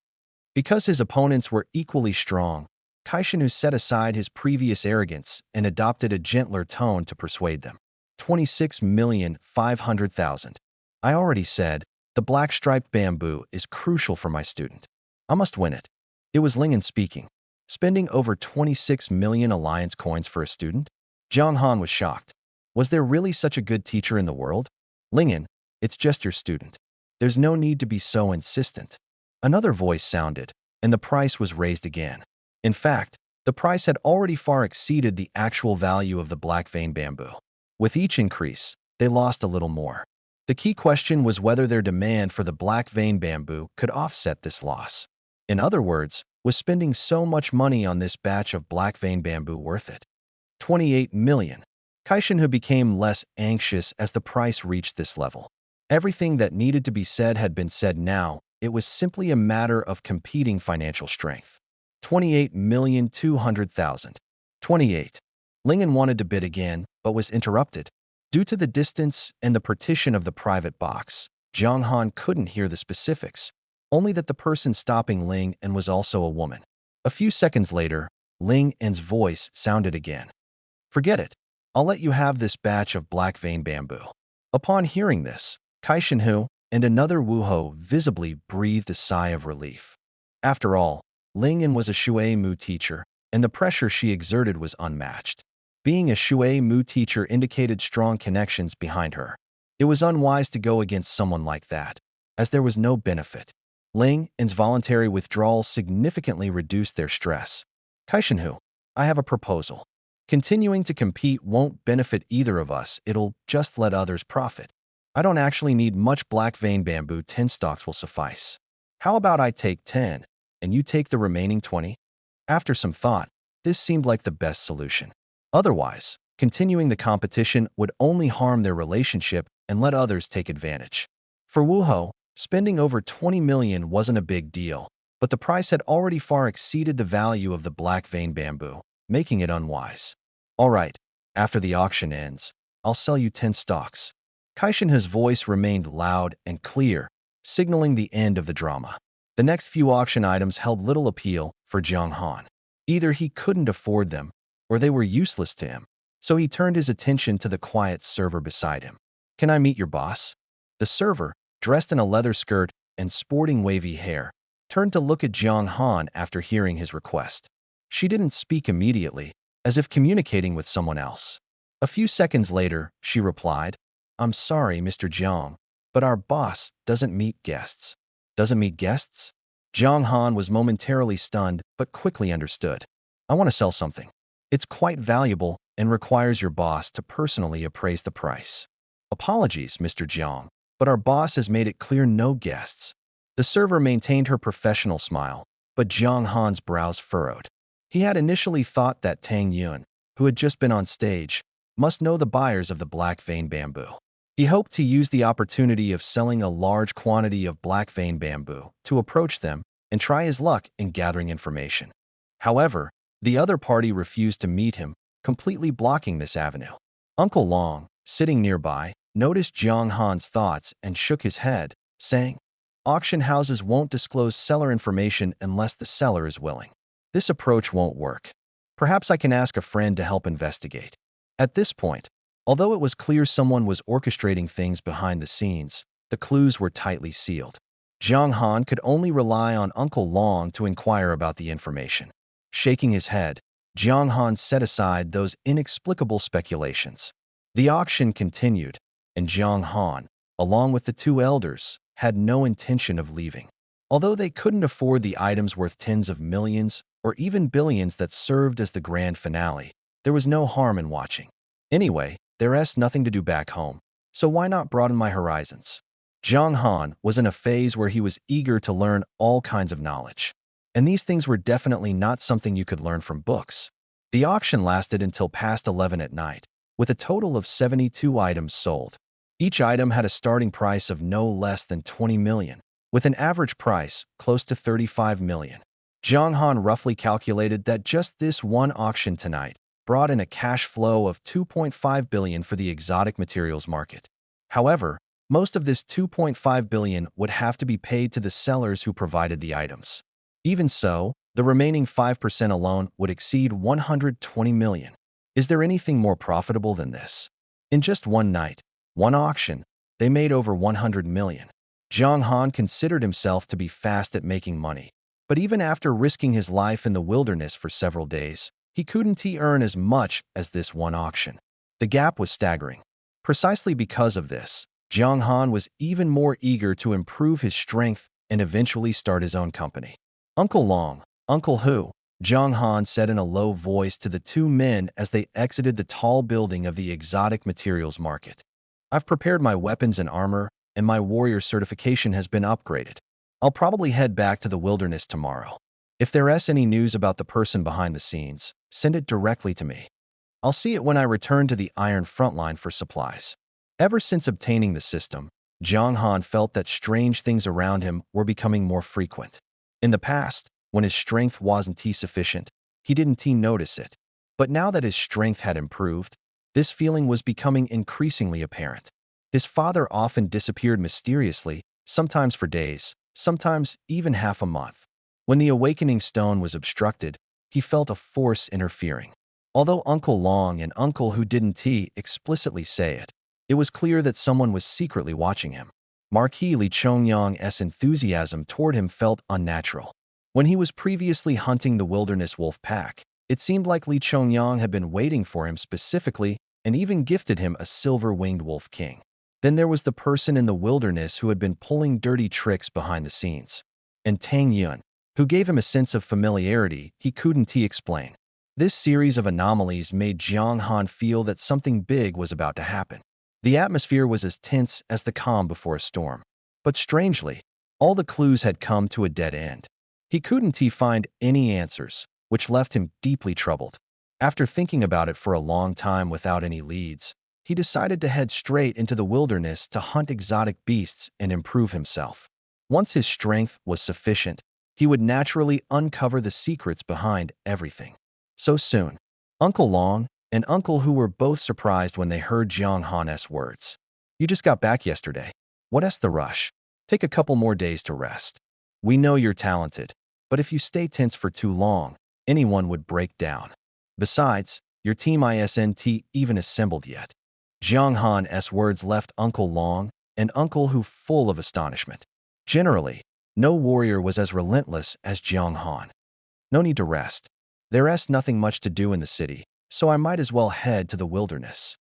Because his opponents were equally strong, Kaishan Hu set aside his previous arrogance and adopted a gentler tone to persuade them. 26,500,000. I already said, the black striped bamboo is crucial for my student. I must win it. It was Lingyan speaking. Spending over 26 million alliance coins for a student? Jiang Han was shocked. Was there really such a good teacher in the world? Lingyan, it's just your student. There's no need to be so insistent. Another voice sounded, and the price was raised again. In fact, the price had already far exceeded the actual value of the black vein bamboo. With each increase, they lost a little more. The key question was whether their demand for the black vein bamboo could offset this loss. In other words, was spending so much money on this batch of black vein bamboo worth it? 28 million. Kaishan Hu became less anxious as the price reached this level. Everything that needed to be said had been said now. It was simply a matter of competing financial strength. 28,200,000. 28. Lingen wanted to bid again, but was interrupted. Due to the distance and the partition of the private box, Jiang Han couldn't hear the specifics, only that the person stopping Ling En was also a woman. A few seconds later, Ling En's voice sounded again. Forget it. I'll let you have this batch of black vein bamboo. Upon hearing this, Kai Shenhu and another Wuho visibly breathed a sigh of relief. After all, Ling En was a Shui Mu teacher, and the pressure she exerted was unmatched. Being a Shui Mu teacher indicated strong connections behind her. It was unwise to go against someone like that, as there was no benefit. Ling En's voluntary withdrawal significantly reduced their stress. Kai Shenhu, I have a proposal. Continuing to compete won't benefit either of us, it'll just let others profit. I don't actually need much black vein bamboo, 10 stalks will suffice. How about I take 10, and you take the remaining 20? After some thought, this seemed like the best solution. Otherwise, continuing the competition would only harm their relationship and let others take advantage. For Wuho, spending over 20 million wasn't a big deal, but the price had already far exceeded the value of the black vein bamboo, making it unwise. All right, after the auction ends, I'll sell you 10 stalks. Kai Shenhu's voice remained loud and clear, signaling the end of the drama. The next few auction items held little appeal for Jiang Han. Either he couldn't afford them, or they were useless to him, so he turned his attention to the quiet server beside him. Can I meet your boss? The server, dressed in a leather skirt and sporting wavy hair, turned to look at Jiang Han after hearing his request. She didn't speak immediately, as if communicating with someone else. A few seconds later, she replied, I'm sorry, Mr. Jiang, but our boss doesn't meet guests. Doesn't meet guests? Jiang Han was momentarily stunned, but quickly understood. I want to sell something. It's quite valuable and requires your boss to personally appraise the price. Apologies, Mr. Jiang, but our boss has made it clear no guests. The server maintained her professional smile, but Jiang Han's brows furrowed. He had initially thought that Tang Yun, who had just been on stage, must know the buyers of the black vein bamboo. He hoped to use the opportunity of selling a large quantity of black vein bamboo to approach them and try his luck in gathering information. However, the other party refused to meet him, completely blocking this avenue. Uncle Long, sitting nearby, noticed Jiang Han's thoughts and shook his head, saying, Auction houses won't disclose seller information unless the seller is willing. This approach won't work. Perhaps I can ask a friend to help investigate. At this point, although it was clear someone was orchestrating things behind the scenes, the clues were tightly sealed. Jiang Han could only rely on Uncle Long to inquire about the information. Shaking his head, Jiang Han set aside those inexplicable speculations. The auction continued, and Jiang Han, along with the two elders, had no intention of leaving. Although they couldn't afford the items worth tens of millions or even billions that served as the grand finale, there was no harm in watching. Anyway, there's nothing to do back home, so why not broaden my horizons? Jiang Han was in a phase where he was eager to learn all kinds of knowledge. And these things were definitely not something you could learn from books. The auction lasted until past 11 at night, with a total of 72 items sold. Each item had a starting price of no less than 20 million, with an average price close to 35 million. Jiang Han roughly calculated that just this one auction tonight brought in a cash flow of 2.5 billion for the exotic materials market. However, most of this 2.5 billion would have to be paid to the sellers who provided the items. Even so, the remaining 5% alone would exceed 120 million. Is there anything more profitable than this? In just one night, one auction, they made over 100 million. Jiang Han considered himself to be fast at making money, but even after risking his life in the wilderness for several days, he couldn't earn as much as this one auction. The gap was staggering. Precisely because of this, Jiang Han was even more eager to improve his strength and eventually start his own company. Uncle Long, Uncle Hu, Jiang Han said in a low voice to the two men as they exited the tall building of the exotic materials market. I've prepared my weapons and armor, and my warrior certification has been upgraded. I'll probably head back to the wilderness tomorrow. If there's any news about the person behind the scenes, send it directly to me. I'll see it when I return to the Iron Frontline for supplies. Ever since obtaining the system, Jiang Han felt that strange things around him were becoming more frequent. In the past, When his strength wasn't sufficient, he didn't notice it. But now that his strength had improved, this feeling was becoming increasingly apparent. His father often disappeared mysteriously, sometimes for days, sometimes even half a month. When the awakening stone was obstructed, he felt a force interfering. Although Uncle Long and Uncle Who didn't explicitly say it, it was clear that someone was secretly watching him. Marquis Li Chongyang's enthusiasm toward him felt unnatural. When he was previously hunting the wilderness wolf pack, it seemed like Li Chongyang had been waiting for him specifically and even gifted him a silver-winged wolf king. Then there was the person in the wilderness who had been pulling dirty tricks behind the scenes. And Tang Yun, who gave him a sense of familiarity he couldn't explain. This series of anomalies made Jiang Han feel that something big was about to happen. The atmosphere was as tense as the calm before a storm. But strangely, all the clues had come to a dead end. He couldn't find any answers, which left him deeply troubled. After thinking about it for a long time without any leads, he decided to head straight into the wilderness to hunt exotic beasts and improve himself. Once his strength was sufficient, he would naturally uncover the secrets behind everything. So soon, Uncle Long and Uncle Who were both surprised when they heard Jiang Han's words. "You just got back yesterday. What's the rush? Take a couple more days to rest. We know you're talented, but if you stay tense for too long, anyone would break down. Besides, your team isn't even assembled yet." Jiang Han's words left Uncle Long and Uncle Who full of astonishment. Generally, no warrior was as relentless as Jiang Han. "No need to rest. There's nothing much to do in the city, so I might as well head to the wilderness.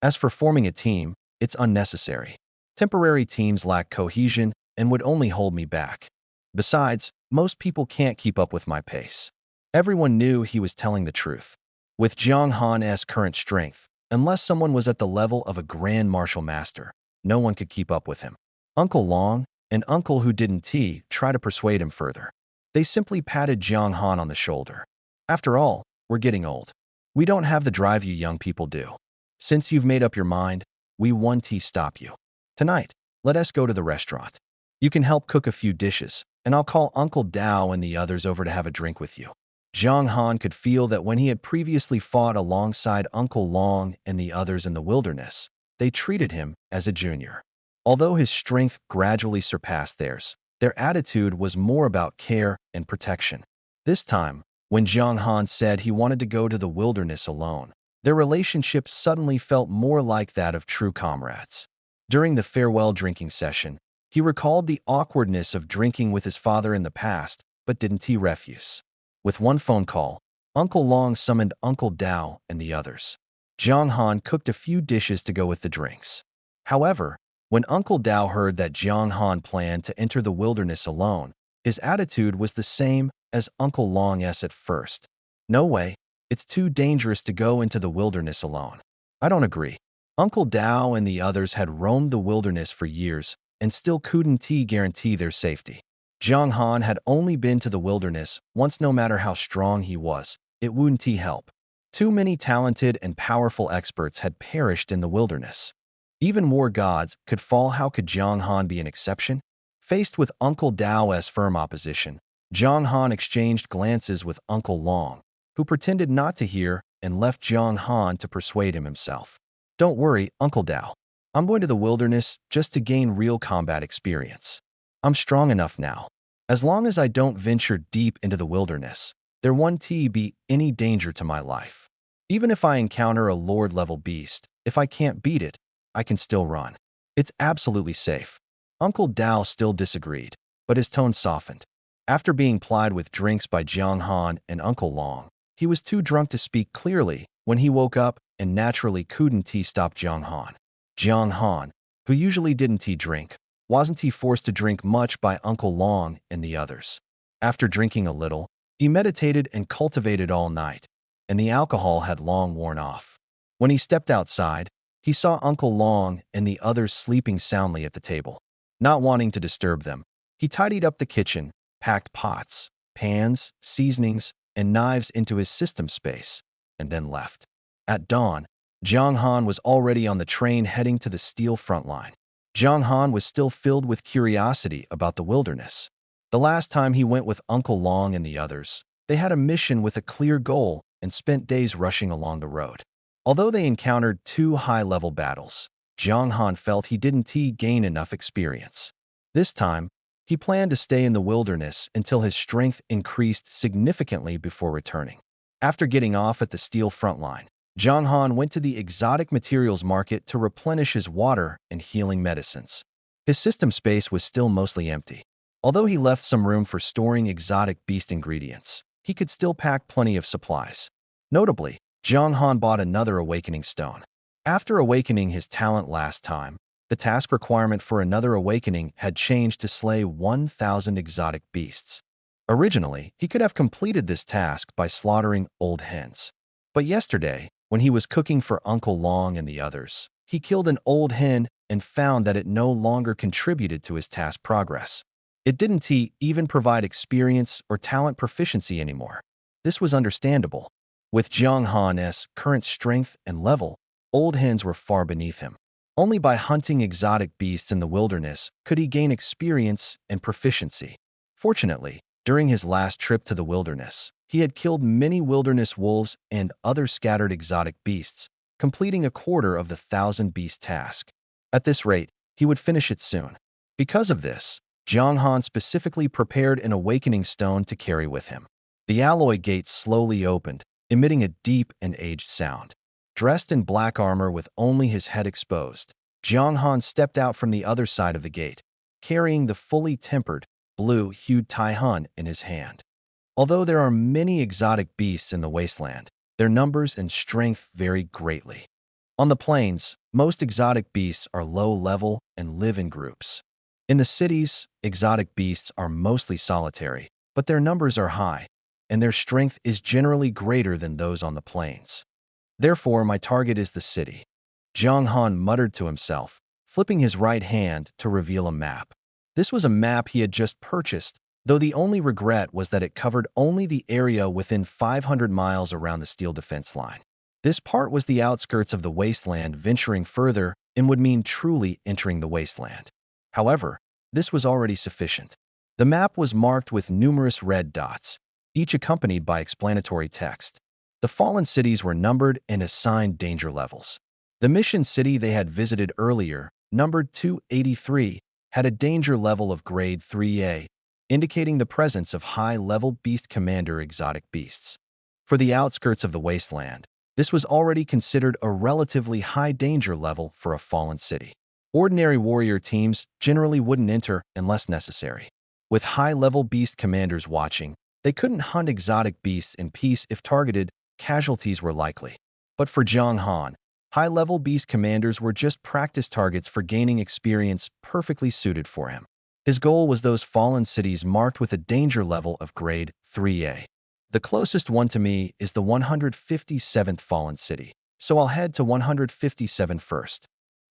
As for forming a team, it's unnecessary. Temporary teams lack cohesion and would only hold me back. Besides, most people can't keep up with my pace." Everyone knew he was telling the truth. With Jiang Han's current strength, unless someone was at the level of a Grand Martial Master, no one could keep up with him. Uncle Long and Uncle Who didn't try to persuade him further. They simply patted Jiang Han on the shoulder. "After all, we're getting old. We don't have the drive you young people do. Since you've made up your mind, we won't stop you. Tonight, let us go to the restaurant. You can help cook a few dishes, and I'll call Uncle Dao and the others over to have a drink with you." Jiang Han could feel that when he had previously fought alongside Uncle Long and the others in the wilderness, they treated him as a junior. Although his strength gradually surpassed theirs, their attitude was more about care and protection. This time, when Jiang Han said he wanted to go to the wilderness alone, their relationship suddenly felt more like that of true comrades. During the farewell drinking session, he recalled the awkwardness of drinking with his father in the past, but didn't refuse. With one phone call, Uncle Long summoned Uncle Dao and the others. Jiang Han cooked a few dishes to go with the drinks. However, when Uncle Dao heard that Jiang Han planned to enter the wilderness alone, his attitude was the same as Uncle Long's at first. "No way, it's too dangerous to go into the wilderness alone." "I don't agree." Uncle Dao and the others had roamed the wilderness for years and still couldn't guarantee their safety. Jiang Han had only been to the wilderness once. No matter how strong he was, it wouldn't help. Too many talented and powerful experts had perished in the wilderness. Even war gods could fall. How could Jiang Han be an exception? Faced with Uncle Dao's firm opposition, Jiang Han exchanged glances with Uncle Long, who pretended not to hear and left Jiang Han to persuade him himself. "Don't worry, Uncle Dao. I'm going to the wilderness just to gain real combat experience. I'm strong enough now. As long as I don't venture deep into the wilderness, there won't be any danger to my life. Even if I encounter a Lord-level beast, if I can't beat it, I can still run. It's absolutely safe." Uncle Dao still disagreed, but his tone softened. After being plied with drinks by Jiang Han and Uncle Long, he was too drunk to speak clearly when he woke up and naturally couldn't stop Jiang Han. Jiang Han, who usually didn't drink, wasn't forced to drink much by Uncle Long and the others. After drinking a little, he meditated and cultivated all night, and the alcohol had long worn off. When he stepped outside, he saw Uncle Long and the others sleeping soundly at the table. Not wanting to disturb them, he tidied up the kitchen, packed pots, pans, seasonings, and knives into his system space, and then left. At dawn, Jiang Han was already on the train heading to the steel front line. Jiang Han was still filled with curiosity about the wilderness. The last time he went with Uncle Long and the others, they had a mission with a clear goal and spent days rushing along the road. Although they encountered two high-level battles, Jiang Han felt he didn't gain enough experience. This time, he planned to stay in the wilderness until his strength increased significantly before returning. After getting off at the steel front line, Jiang Han went to the exotic materials market to replenish his water and healing medicines. His system space was still mostly empty. Although he left some room for storing exotic beast ingredients, he could still pack plenty of supplies. Notably, Jiang Han bought another awakening stone. After awakening his talent last time, the task requirement for another awakening had changed to slay 1,000 exotic beasts. Originally, he could have completed this task by slaughtering old hens. But yesterday, when he was cooking for Uncle Long and the others, he killed an old hen and found that it no longer contributed to his task progress. It didn't even provide experience or talent proficiency anymore. This was understandable. With Jiang Han's current strength and level, old hens were far beneath him. Only by hunting exotic beasts in the wilderness could he gain experience and proficiency. Fortunately, during his last trip to the wilderness, he had killed many wilderness wolves and other scattered exotic beasts, completing a quarter of the 1,000-beast task. At this rate, he would finish it soon. Because of this, Jiang Han specifically prepared an awakening stone to carry with him. The alloy gate slowly opened, emitting a deep and aged sound. Dressed in black armor with only his head exposed, Jiang Han stepped out from the other side of the gate, carrying the fully tempered, blue-hued Taihan in his hand. Although there are many exotic beasts in the wasteland, their numbers and strength vary greatly. On the plains, most exotic beasts are low-level and live in groups. In the cities, exotic beasts are mostly solitary, but their numbers are high, and their strength is generally greater than those on the plains. Therefore, my target is the city. Jiang Han muttered to himself, flipping his right hand to reveal a map. This was a map he had just purchased, though the only regret was that it covered only the area within 500 miles around the steel defense line. This part was the outskirts of the wasteland. Venturing further and would mean truly entering the wasteland. However, this was already sufficient. The map was marked with numerous red dots, each accompanied by explanatory text. The fallen cities were numbered and assigned danger levels. The mission city they had visited earlier, numbered 283, had a danger level of grade 3A, indicating the presence of high-level beast commander exotic beasts. For the outskirts of the wasteland, this was already considered a relatively high danger level for a fallen city. Ordinary warrior teams generally wouldn't enter unless necessary. With high-level beast commanders watching, they couldn't hunt exotic beasts in peace if targeted. Casualties were likely. But for Jiang Han, high-level beast commanders were just practice targets for gaining experience perfectly suited for him. His goal was those fallen cities marked with a danger level of grade 3A. The closest one to me is the 157th fallen city, so I'll head to 157 first.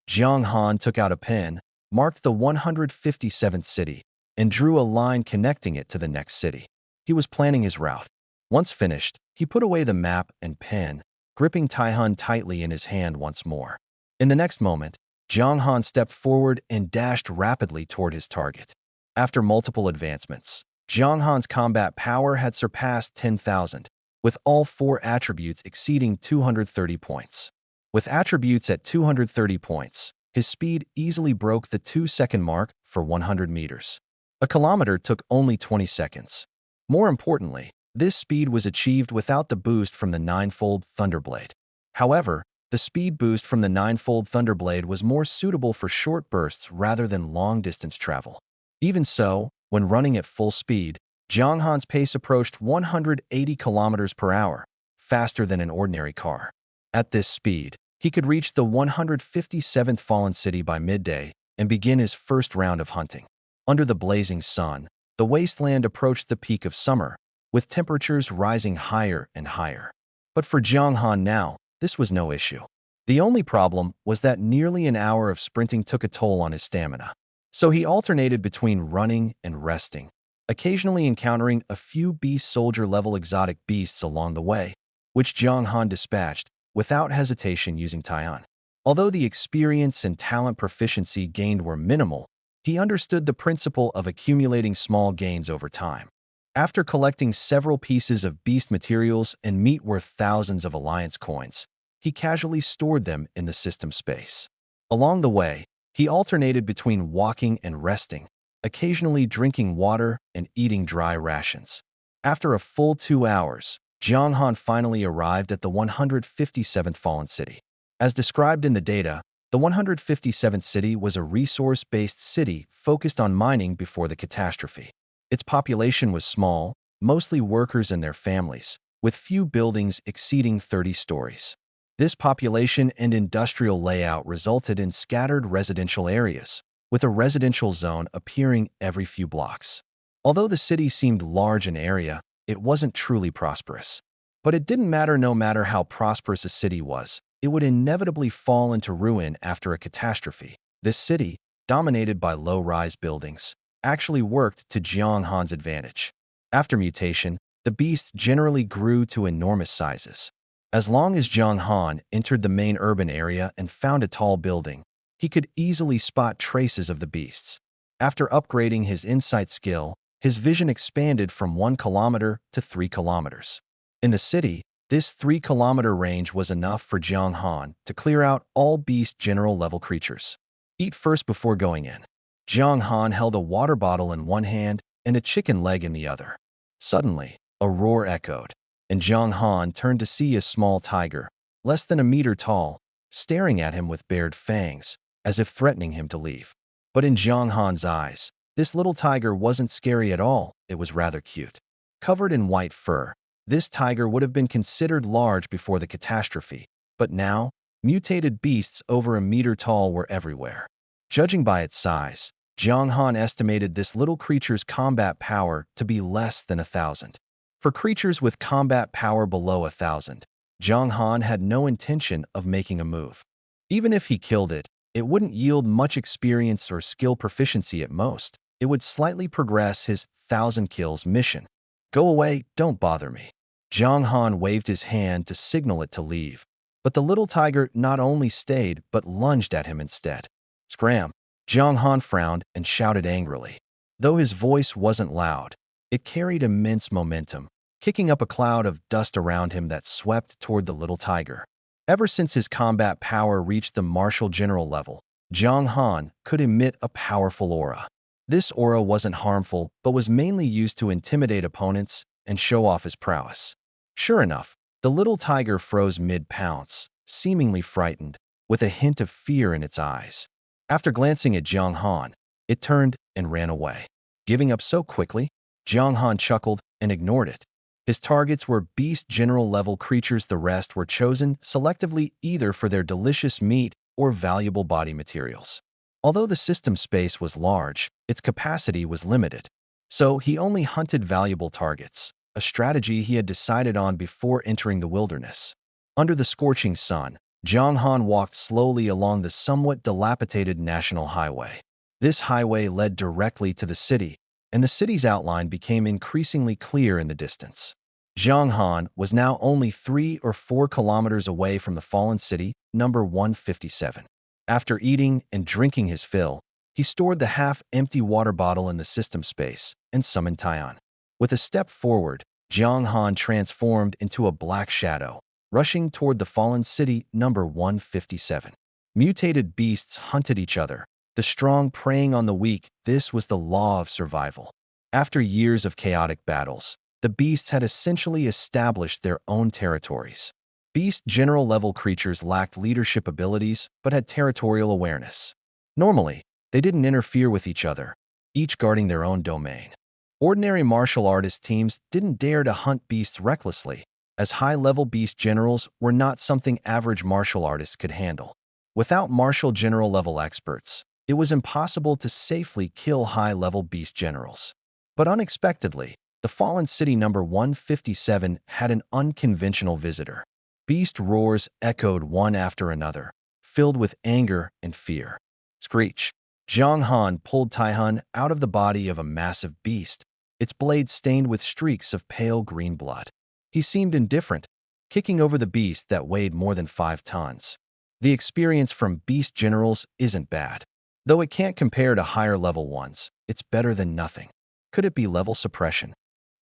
Jiang Han took out a pen, marked the 157th city, and drew a line connecting it to the next city. He was planning his route. Once finished, he put away the map and pen, gripping Taihan tightly in his hand once more. In the next moment, Jiang Han stepped forward and dashed rapidly toward his target. After multiple advancements, Jiang Han's combat power had surpassed 10,000, with all 4 attributes exceeding 230 points. With attributes at 230 points, his speed easily broke the 2-second mark for 100 meters. A kilometer took only 20 seconds. More importantly, this speed was achieved without the boost from the 9-fold Thunderblade. However, the speed boost from the 9-fold Thunderblade was more suitable for short bursts rather than long-distance travel. Even so, when running at full speed, Jiang Han's pace approached 180 kilometers per hour, faster than an ordinary car. At this speed, he could reach the 157th fallen city by midday and begin his first round of hunting. Under the blazing sun, the wasteland approached the peak of summer, with temperatures rising higher and higher. But for Jiang Han now, this was no issue. The only problem was that nearly an hour of sprinting took a toll on his stamina. So he alternated between running and resting, occasionally encountering a few beast soldier-level exotic beasts along the way, which Jiang Han dispatched without hesitation using Taihan. Although the experience and talent proficiency gained were minimal, He understood the principle of accumulating small gains over time. After collecting several pieces of beast materials and meat worth thousands of alliance coins, he casually stored them in the system space. Along the way, he alternated between walking and resting, occasionally drinking water and eating dry rations. After a full 2 hours, Jiang Han finally arrived at the 157th Fallen City. As described in the data, the 157th city was a resource-based city focused on mining before the catastrophe. Its population was small, mostly workers and their families, with few buildings exceeding 30 stories. This population and industrial layout resulted in scattered residential areas, with a residential zone appearing every few blocks. Although the city seemed large in area, it wasn't truly prosperous. But it didn't matter. No matter how prosperous a city was, it would inevitably fall into ruin after a catastrophe. This city, dominated by low-rise buildings, actually worked to Jiang Han's advantage. After mutation, the beast generally grew to enormous sizes. As long as Jiang Han entered the main urban area and found a tall building, he could easily spot traces of the beasts. After upgrading his insight skill, his vision expanded from 1 kilometer to 3 kilometers. In the city, this 3-kilometer range was enough for Jiang Han to clear out all beast general level creatures. Eat first before going in. Jiang Han held a water bottle in one hand and a chicken leg in the other. Suddenly, a roar echoed, and Jiang Han turned to see a small tiger, less than a meter tall, staring at him with bared fangs, as if threatening him to leave. But in Jiang Han's eyes, this little tiger wasn't scary at all. It was rather cute. Covered in white fur, this tiger would have been considered large before the catastrophe, but now, mutated beasts over a meter tall were everywhere. Judging by its size, Jiang Han estimated this little creature's combat power to be less than 1,000. For creatures with combat power below 1,000, Jiang Han had no intention of making a move. Even if he killed it, it wouldn't yield much experience or skill proficiency at most. It would slightly progress his 1,000 kills mission. Go away, don't bother me. Jiang Han waved his hand to signal it to leave, but the little tiger not only stayed but lunged at him instead. Scram! Jiang Han frowned and shouted angrily. Though his voice wasn't loud, it carried immense momentum, kicking up a cloud of dust around him that swept toward the little tiger. Ever since his combat power reached the martial general level, Jiang Han could emit a powerful aura. This aura wasn't harmful but was mainly used to intimidate opponents and show off his prowess. Sure enough, the little tiger froze mid-pounce, seemingly frightened, with a hint of fear in its eyes. After glancing at Jiang Han, it turned and ran away. Giving up so quickly, Jiang Han chuckled and ignored it. His targets were beast general level creatures. The rest were chosen selectively either for their delicious meat or valuable body materials. Although the system space was large, its capacity was limited. So he only hunted valuable targets, a strategy he had decided on before entering the wilderness. Under the scorching sun, Jiang Han walked slowly along the somewhat dilapidated national highway. This highway led directly to the city, and the city's outline became increasingly clear in the distance. Jiang Han was now only 3 or 4 kilometers away from the fallen city, number 157. After eating and drinking his fill, he stored the half-empty water bottle in the system space and summoned Tian. With a step forward, Jiang Han transformed into a black shadow, rushing toward the fallen city, number 157. Mutated beasts hunted each other, the strong preying on the weak. This was the law of survival. After years of chaotic battles, the beasts had essentially established their own territories. Beast general level creatures lacked leadership abilities but had territorial awareness. Normally, they didn't interfere with each other, each guarding their own domain. Ordinary martial artist teams didn't dare to hunt beasts recklessly, as high-level beast generals were not something average martial artists could handle. Without martial general level experts, it was impossible to safely kill high-level beast generals. But unexpectedly, the fallen city number 157 had an unconventional visitor. Beast roars echoed one after another, filled with anger and fear. Screech! Jiang Han pulled Taihun out of the body of a massive beast, its blade stained with streaks of pale green blood. He seemed indifferent, kicking over the beast that weighed more than 5 tons. The experience from beast generals isn't bad. Though it can't compare to higher level ones, it's better than nothing. Could it be level suppression?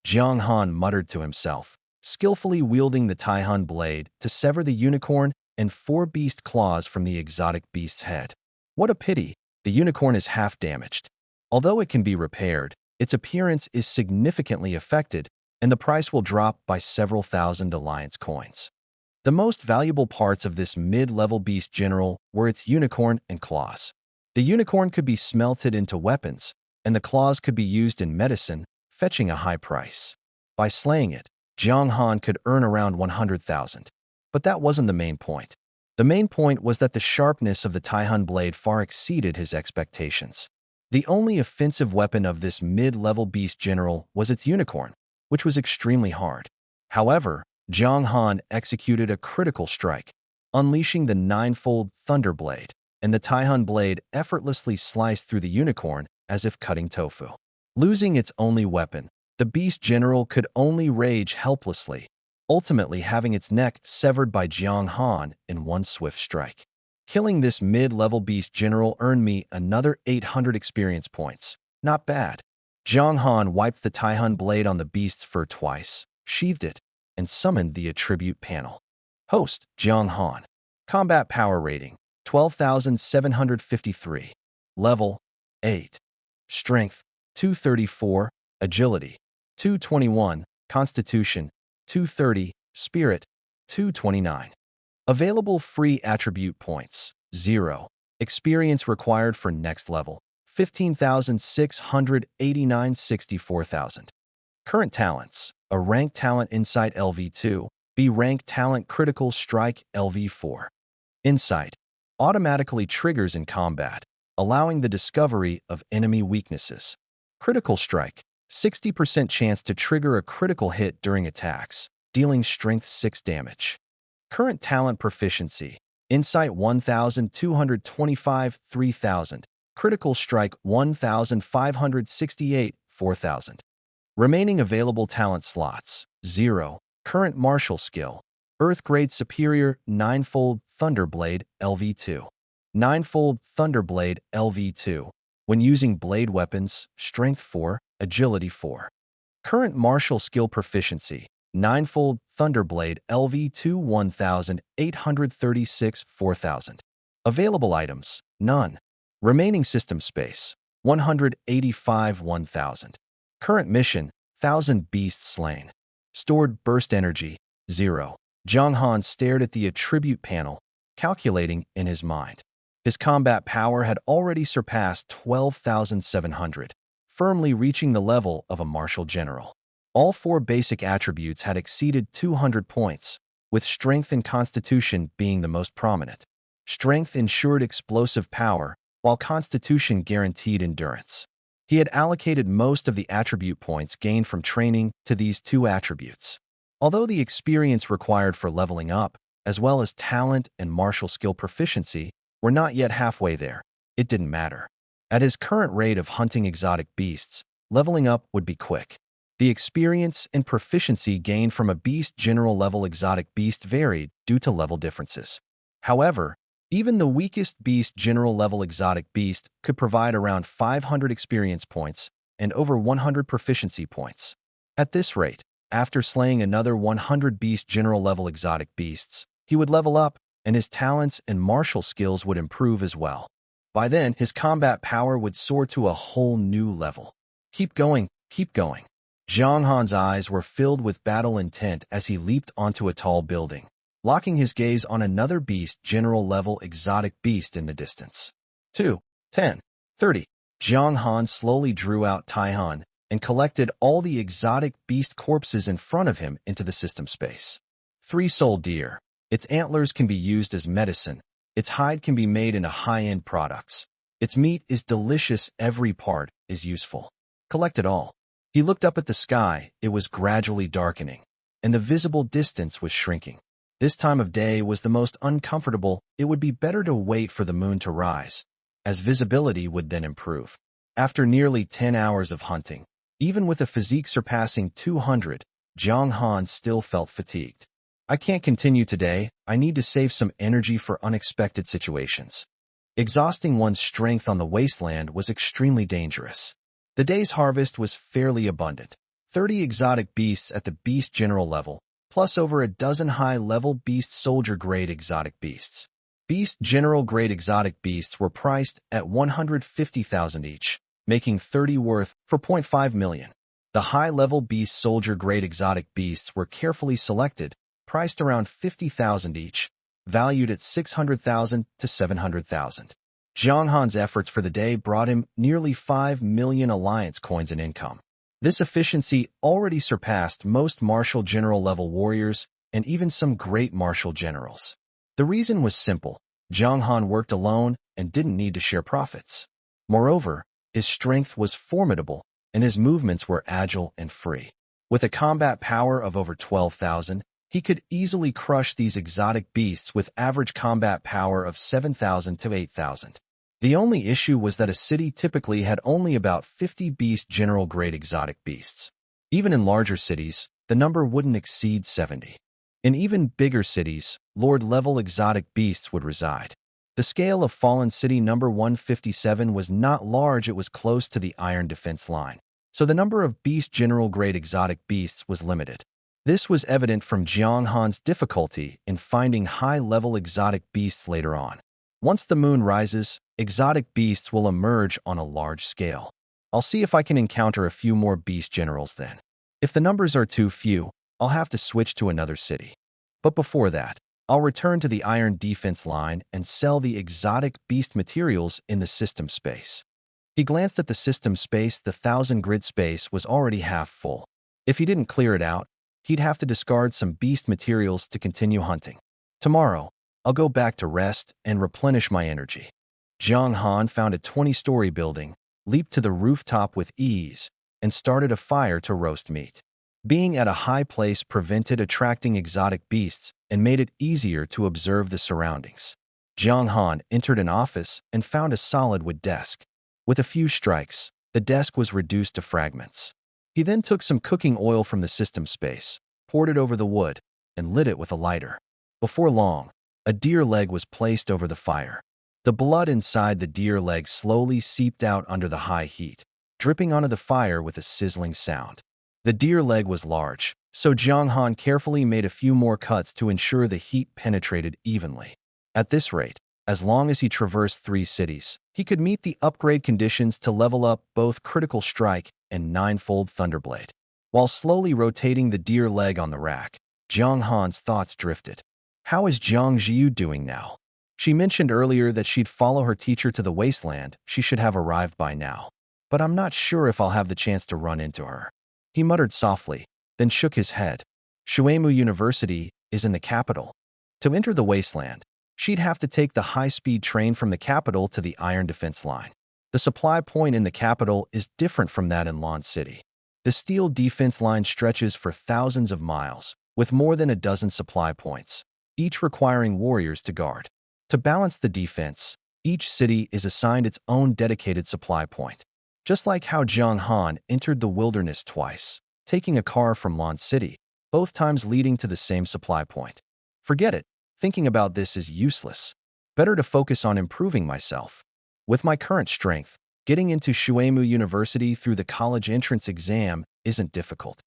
Jiang Han muttered to himself, skillfully wielding the Taihan blade to sever the unicorn and four beast claws from the exotic beast's head. What a pity, the unicorn is half damaged. Although it can be repaired, its appearance is significantly affected, and the price will drop by several thousand alliance coins. The most valuable parts of this mid-level beast general were its unicorn and claws. The unicorn could be smelted into weapons, and the claws could be used in medicine, fetching a high price. By slaying it, Jiang Han could earn around 100,000. But that wasn't the main point. The main point was that the sharpness of the Taihan blade far exceeded his expectations. The only offensive weapon of this mid-level beast general was its unicorn, which was extremely hard. However, Jiang Han executed a critical strike, unleashing the ninefold Thunder Blade, and the Taihan blade effortlessly sliced through the unicorn as if cutting tofu. Losing its only weapon, the beast general could only rage helplessly, ultimately having its neck severed by Jiang Han in one swift strike. Killing this mid-level beast general earned me another 800 experience points. Not bad. Jiang Han wiped the Taihan blade on the beast's fur twice, sheathed it, and summoned the attribute panel. Host, Jiang Han. Combat power rating, 12,753. Level, 8. Strength, 234. Agility, 221. Constitution, 230. Spirit, 229. Available free attribute points, 0. Experience required for next level, 15,689. 64,000. Current talents, a rank talent Insight LV2, B rank talent Critical Strike LV4. Insight automatically triggers in combat, allowing the discovery of enemy weaknesses. Critical Strike, 60% chance to trigger a critical hit during attacks, dealing strength 6 damage. Current talent Proficiency, Insight 1,225. 3,000. Critical Strike 1,568. 4,000. Remaining available talent slots, 0. Current Martial Skill, Earth Grade Superior Ninefold Thunderblade LV2. Ninefold Thunderblade LV2. When using blade weapons, Strength 4, Agility 4. Current Martial Skill Proficiency, Ninefold Thunderblade LV2 1,836. 4,000. Available items, none. Remaining system space, 185. 1,000. Current mission, 1,000 beasts slain. Stored burst energy, 0. Jiang Han stared at the attribute panel, calculating in his mind. His combat power had already surpassed 12,700, firmly reaching the level of a martial general. All 4 basic attributes had exceeded 200 points, with strength and constitution being the most prominent. Strength ensured explosive power, while constitution guaranteed endurance. He had allocated most of the attribute points gained from training to these 2 attributes. Although the experience required for leveling up, as well as talent and martial skill proficiency, were not yet halfway there, it didn't matter. At his current rate of hunting exotic beasts, leveling up would be quick. The experience and proficiency gained from a beast general level exotic beast varied due to level differences. However, even the weakest beast general level exotic beast could provide around 500 experience points and over 100 proficiency points. At this rate, after slaying another 100 beast general level exotic beasts, he would level up and his talents and martial skills would improve as well. By then, his combat power would soar to a whole new level. Keep going, keep going. Jiang Han's eyes were filled with battle intent as he leaped onto a tall building, locking his gaze on another beast general level exotic beast in the distance. 2, 10, 30. Jiang Han slowly drew out Taihan and collected all the exotic beast corpses in front of him into the system space. 3-soul deer. Its antlers can be used as medicine. Its hide can be made into high-end products. Its meat is delicious. Every part is useful. Collect it all. He looked up at the sky. It was gradually darkening, and the visible distance was shrinking. This time of day was the most uncomfortable. It would be better to wait for the moon to rise, as visibility would then improve. After nearly 10 hours of hunting, even with a physique surpassing 200, Jiang Han still felt fatigued. I can't continue today. I need to save some energy for unexpected situations. Exhausting one's strength on the wasteland was extremely dangerous. The day's harvest was fairly abundant. 30 exotic beasts at the beast general level, plus over a dozen high-level beast soldier-grade exotic beasts. Beast general-grade exotic beasts were priced at 150,000 each, making 30 worth for 0.5 million. The high-level beast soldier-grade exotic beasts were carefully selected, priced around 50,000 each, valued at 600,000 to 700,000. Zhang Han's efforts for the day brought him nearly 5 million alliance coins in income. This efficiency already surpassed most martial general-level warriors and even some great martial generals. The reason was simple. Zhang Han worked alone and didn't need to share profits. Moreover, his strength was formidable and his movements were agile and free. With a combat power of over 12,000, he could easily crush these exotic beasts with average combat power of 7,000 to 8,000. The only issue was that a city typically had only about 50 beast general-grade exotic beasts. Even in larger cities, the number wouldn't exceed 70. In even bigger cities, Lord-level exotic beasts would reside. The scale of Fallen City number 157 was not large, it was close to the Iron Defense Line, so the number of beast general-grade exotic beasts was limited. This was evident from Zhang Han's difficulty in finding high-level exotic beasts later on. Once the moon rises, exotic beasts will emerge on a large scale. I'll see if I can encounter a few more beast generals then. If the numbers are too few, I'll have to switch to another city. But before that, I'll return to the Iron Defense Line and sell the exotic beast materials in the system space. He glanced at the system space. The 1,000 grid space was already half full. If he didn't clear it out, he'd have to discard some beast materials to continue hunting. Tomorrow, I'll go back to rest and replenish my energy. Zhang Han found a 20-story building, leaped to the rooftop with ease, and started a fire to roast meat. Being at a high place prevented attracting exotic beasts and made it easier to observe the surroundings. Zhang Han entered an office and found a solid wood desk. With a few strikes, the desk was reduced to fragments. He then took some cooking oil from the system space, poured it over the wood, and lit it with a lighter. Before long, a deer leg was placed over the fire. The blood inside the deer leg slowly seeped out under the high heat, dripping onto the fire with a sizzling sound. The deer leg was large, so Zhang Han carefully made a few more cuts to ensure the heat penetrated evenly. At this rate, as long as he traversed 3 cities, he could meet the upgrade conditions to level up both Critical Strike and Ninefold Thunderblade. While slowly rotating the deer leg on the rack, Zhang Han's thoughts drifted. How is Zhang Jiu doing now? She mentioned earlier that she'd follow her teacher to the wasteland. She should have arrived by now. But I'm not sure if I'll have the chance to run into her. He muttered softly, then shook his head. Shuemu University is in the capital. To enter the wasteland, she'd have to take the high-speed train from the capital to the Iron Defense Line. The supply point in the capital is different from that in Lon City. The steel defense line stretches for thousands of miles, with more than a dozen supply points, each requiring warriors to guard. To balance the defense, each city is assigned its own dedicated supply point. Just like how Zhang Han entered the wilderness twice, taking a car from Lon City, both times leading to the same supply point. Forget it. Thinking about this is useless. Better to focus on improving myself. With my current strength, getting into Shuemu University through the college entrance exam isn't difficult.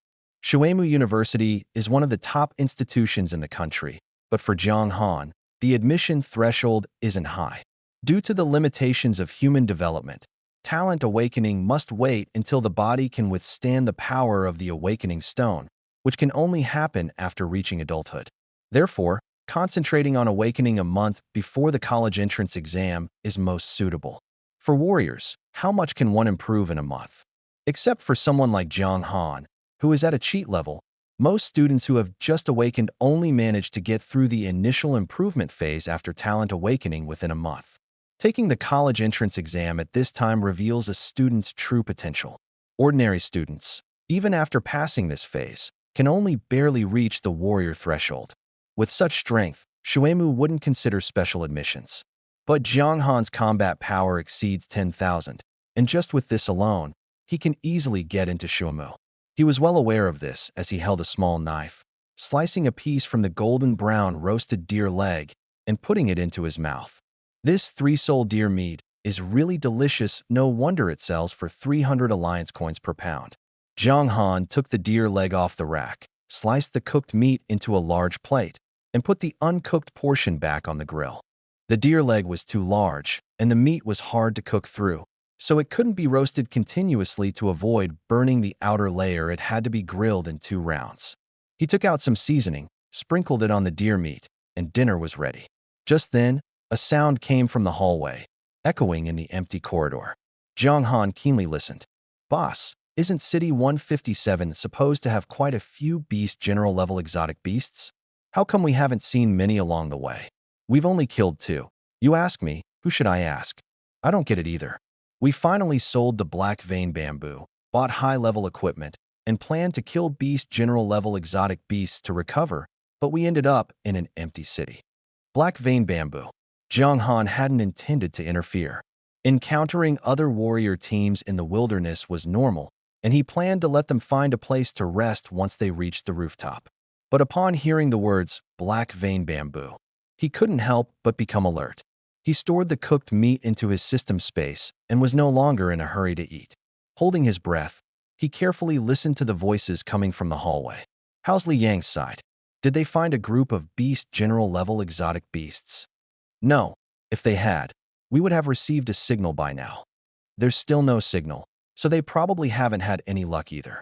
Shuemu University is one of the top institutions in the country, but for Zhang Han, the admission threshold isn't high. Due to the limitations of human development, talent awakening must wait until the body can withstand the power of the awakening stone, which can only happen after reaching adulthood. Therefore, concentrating on awakening a month before the college entrance exam is most suitable. For warriors, how much can one improve in a month? Except for someone like Zhang Han, who is at a cheat level, most students who have just awakened only manage to get through the initial improvement phase after talent awakening within a month. Taking the college entrance exam at this time reveals a student's true potential. Ordinary students, even after passing this phase, can only barely reach the warrior threshold. With such strength, Shuemu wouldn't consider special admissions. But Zhang Han's combat power exceeds 10,000, and just with this alone, he can easily get into Shuemu. He was well aware of this as he held a small knife, slicing a piece from the golden brown roasted deer leg and putting it into his mouth. This three-soul deer meat is really delicious, no wonder it sells for 300 alliance coins per pound. Jiang Han took the deer leg off the rack, sliced the cooked meat into a large plate, and put the uncooked portion back on the grill. The deer leg was too large, and the meat was hard to cook through, so it couldn't be roasted continuously. To avoid burning the outer layer, it had to be grilled in 2 rounds. He took out some seasoning, sprinkled it on the deer meat, and dinner was ready. Just then, a sound came from the hallway, echoing in the empty corridor. Jiang Han keenly listened. "Boss, isn't City 157 supposed to have quite a few beast general-level exotic beasts? How come we haven't seen many along the way? We've only killed 2. You ask me, who should I ask? I don't get it either. We finally sold the black vein bamboo, bought high-level equipment, and planned to kill beast general-level exotic beasts to recover, but we ended up in an empty city." Black vein bamboo. Jiang Han hadn't intended to interfere. Encountering other warrior teams in the wilderness was normal, and he planned to let them find a place to rest once they reached the rooftop. But upon hearing the words black vein bamboo, he couldn't help but become alert. He stored the cooked meat into his system space and was no longer in a hurry to eat. Holding his breath, he carefully listened to the voices coming from the hallway. How's Li Yang's side? Did they find a group of beast general-level exotic beasts? No. If they had, we would have received a signal by now. There's still no signal, so they probably haven't had any luck either.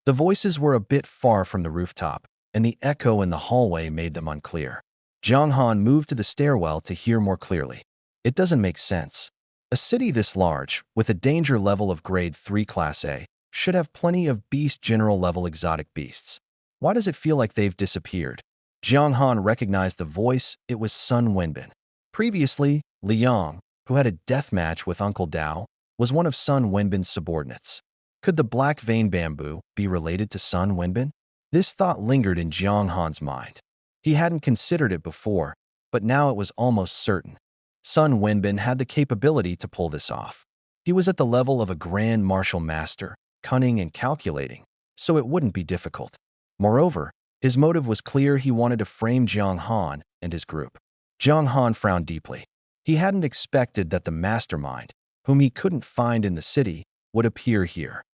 The voices were a bit far from the rooftop, and the echo in the hallway made them unclear. Jiang Han moved to the stairwell to hear more clearly. It doesn't make sense. A city this large, with a danger level of grade 3 Class A, should have plenty of beast general-level exotic beasts. Why does it feel like they've disappeared? Jiang Han recognized the voice. It was Sun Wenbin. Previously, Li Yang, who had a death match with Uncle Dao, was one of Sun Wenbin's subordinates. Could the black vein bamboo be related to Sun Wenbin? This thought lingered in Jiang Han's mind. He hadn't considered it before, but now it was almost certain. Sun Wenbin had the capability to pull this off. He was at the level of a grand martial master, cunning and calculating, so it wouldn't be difficult. Moreover, his motive was clear. He wanted to frame Jiang Han and his group. Jiang Han frowned deeply. He hadn't expected that the mastermind, whom he couldn't find in the city, would appear here.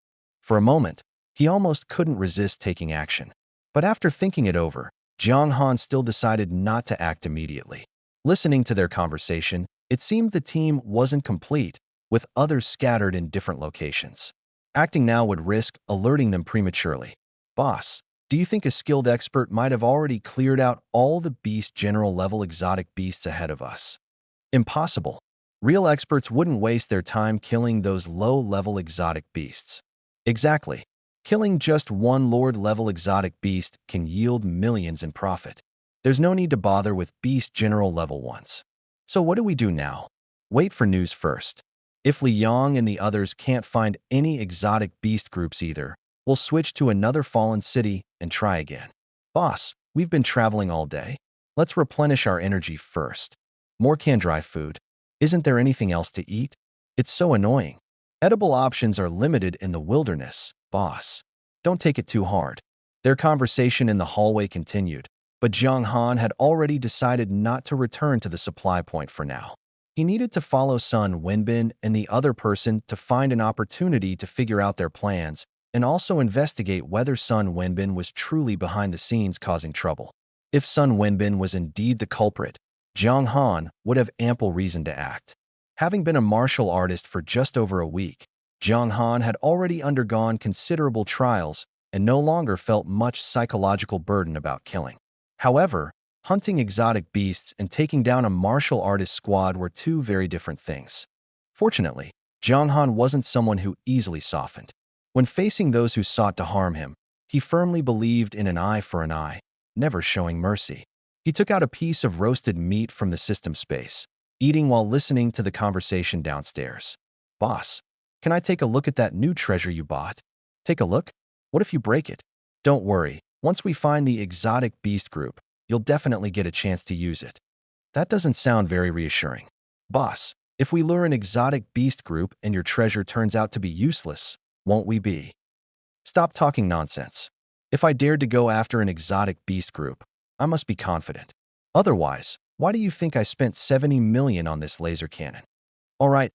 For a moment, he almost couldn't resist taking action. But after thinking it over, Jiang Han still decided not to act immediately. Listening to their conversation, it seemed the team wasn't complete, with others scattered in different locations. Acting now would risk alerting them prematurely. "Boss, do you think a skilled expert might have already cleared out all the beast general-level exotic beasts ahead of us?" Impossible. Real experts wouldn't waste their time killing those low-level exotic beasts. Exactly. Killing just one Lord-level exotic beast can yield millions in profit. There's no need to bother with beast general-level ones. So what do we do now? Wait for news first. If Li Yang and the others can't find any exotic beast groups either, we'll switch to another fallen city and try again. "Boss, we've been traveling all day. Let's replenish our energy first. More canned dry food. Isn't there anything else to eat? It's so annoying. Edible options are limited in the wilderness, boss. Don't take it too hard." Their conversation in the hallway continued, but Jiang Han had already decided not to return to the supply point for now. He needed to follow Sun Wenbin and the other person to find an opportunity to figure out their plans and also investigate whether Sun Wenbin was truly behind the scenes causing trouble. If Sun Wenbin was indeed the culprit, Jiang Han would have ample reason to act. Having been a martial artist for just over a week, Jiang Han had already undergone considerable trials and no longer felt much psychological burden about killing. However, hunting exotic beasts and taking down a martial artist squad were two very different things. Fortunately, Jiang Han wasn't someone who easily softened. When facing those who sought to harm him, he firmly believed in an eye for an eye, never showing mercy. He took out a piece of roasted meat from the system space, eating while listening to the conversation downstairs. "Boss, can I take a look at that new treasure you bought?" "Take a look? What if you break it?" "Don't worry, once we find the exotic beast group, you'll definitely get a chance to use it." That doesn't sound very reassuring. "Boss, if we lure an exotic beast group and your treasure turns out to be useless, won't we be?" "Stop talking nonsense. If I dared to go after an exotic beast group, I must be confident. Otherwise, Why do you think I spent 70 million on this laser cannon? All right,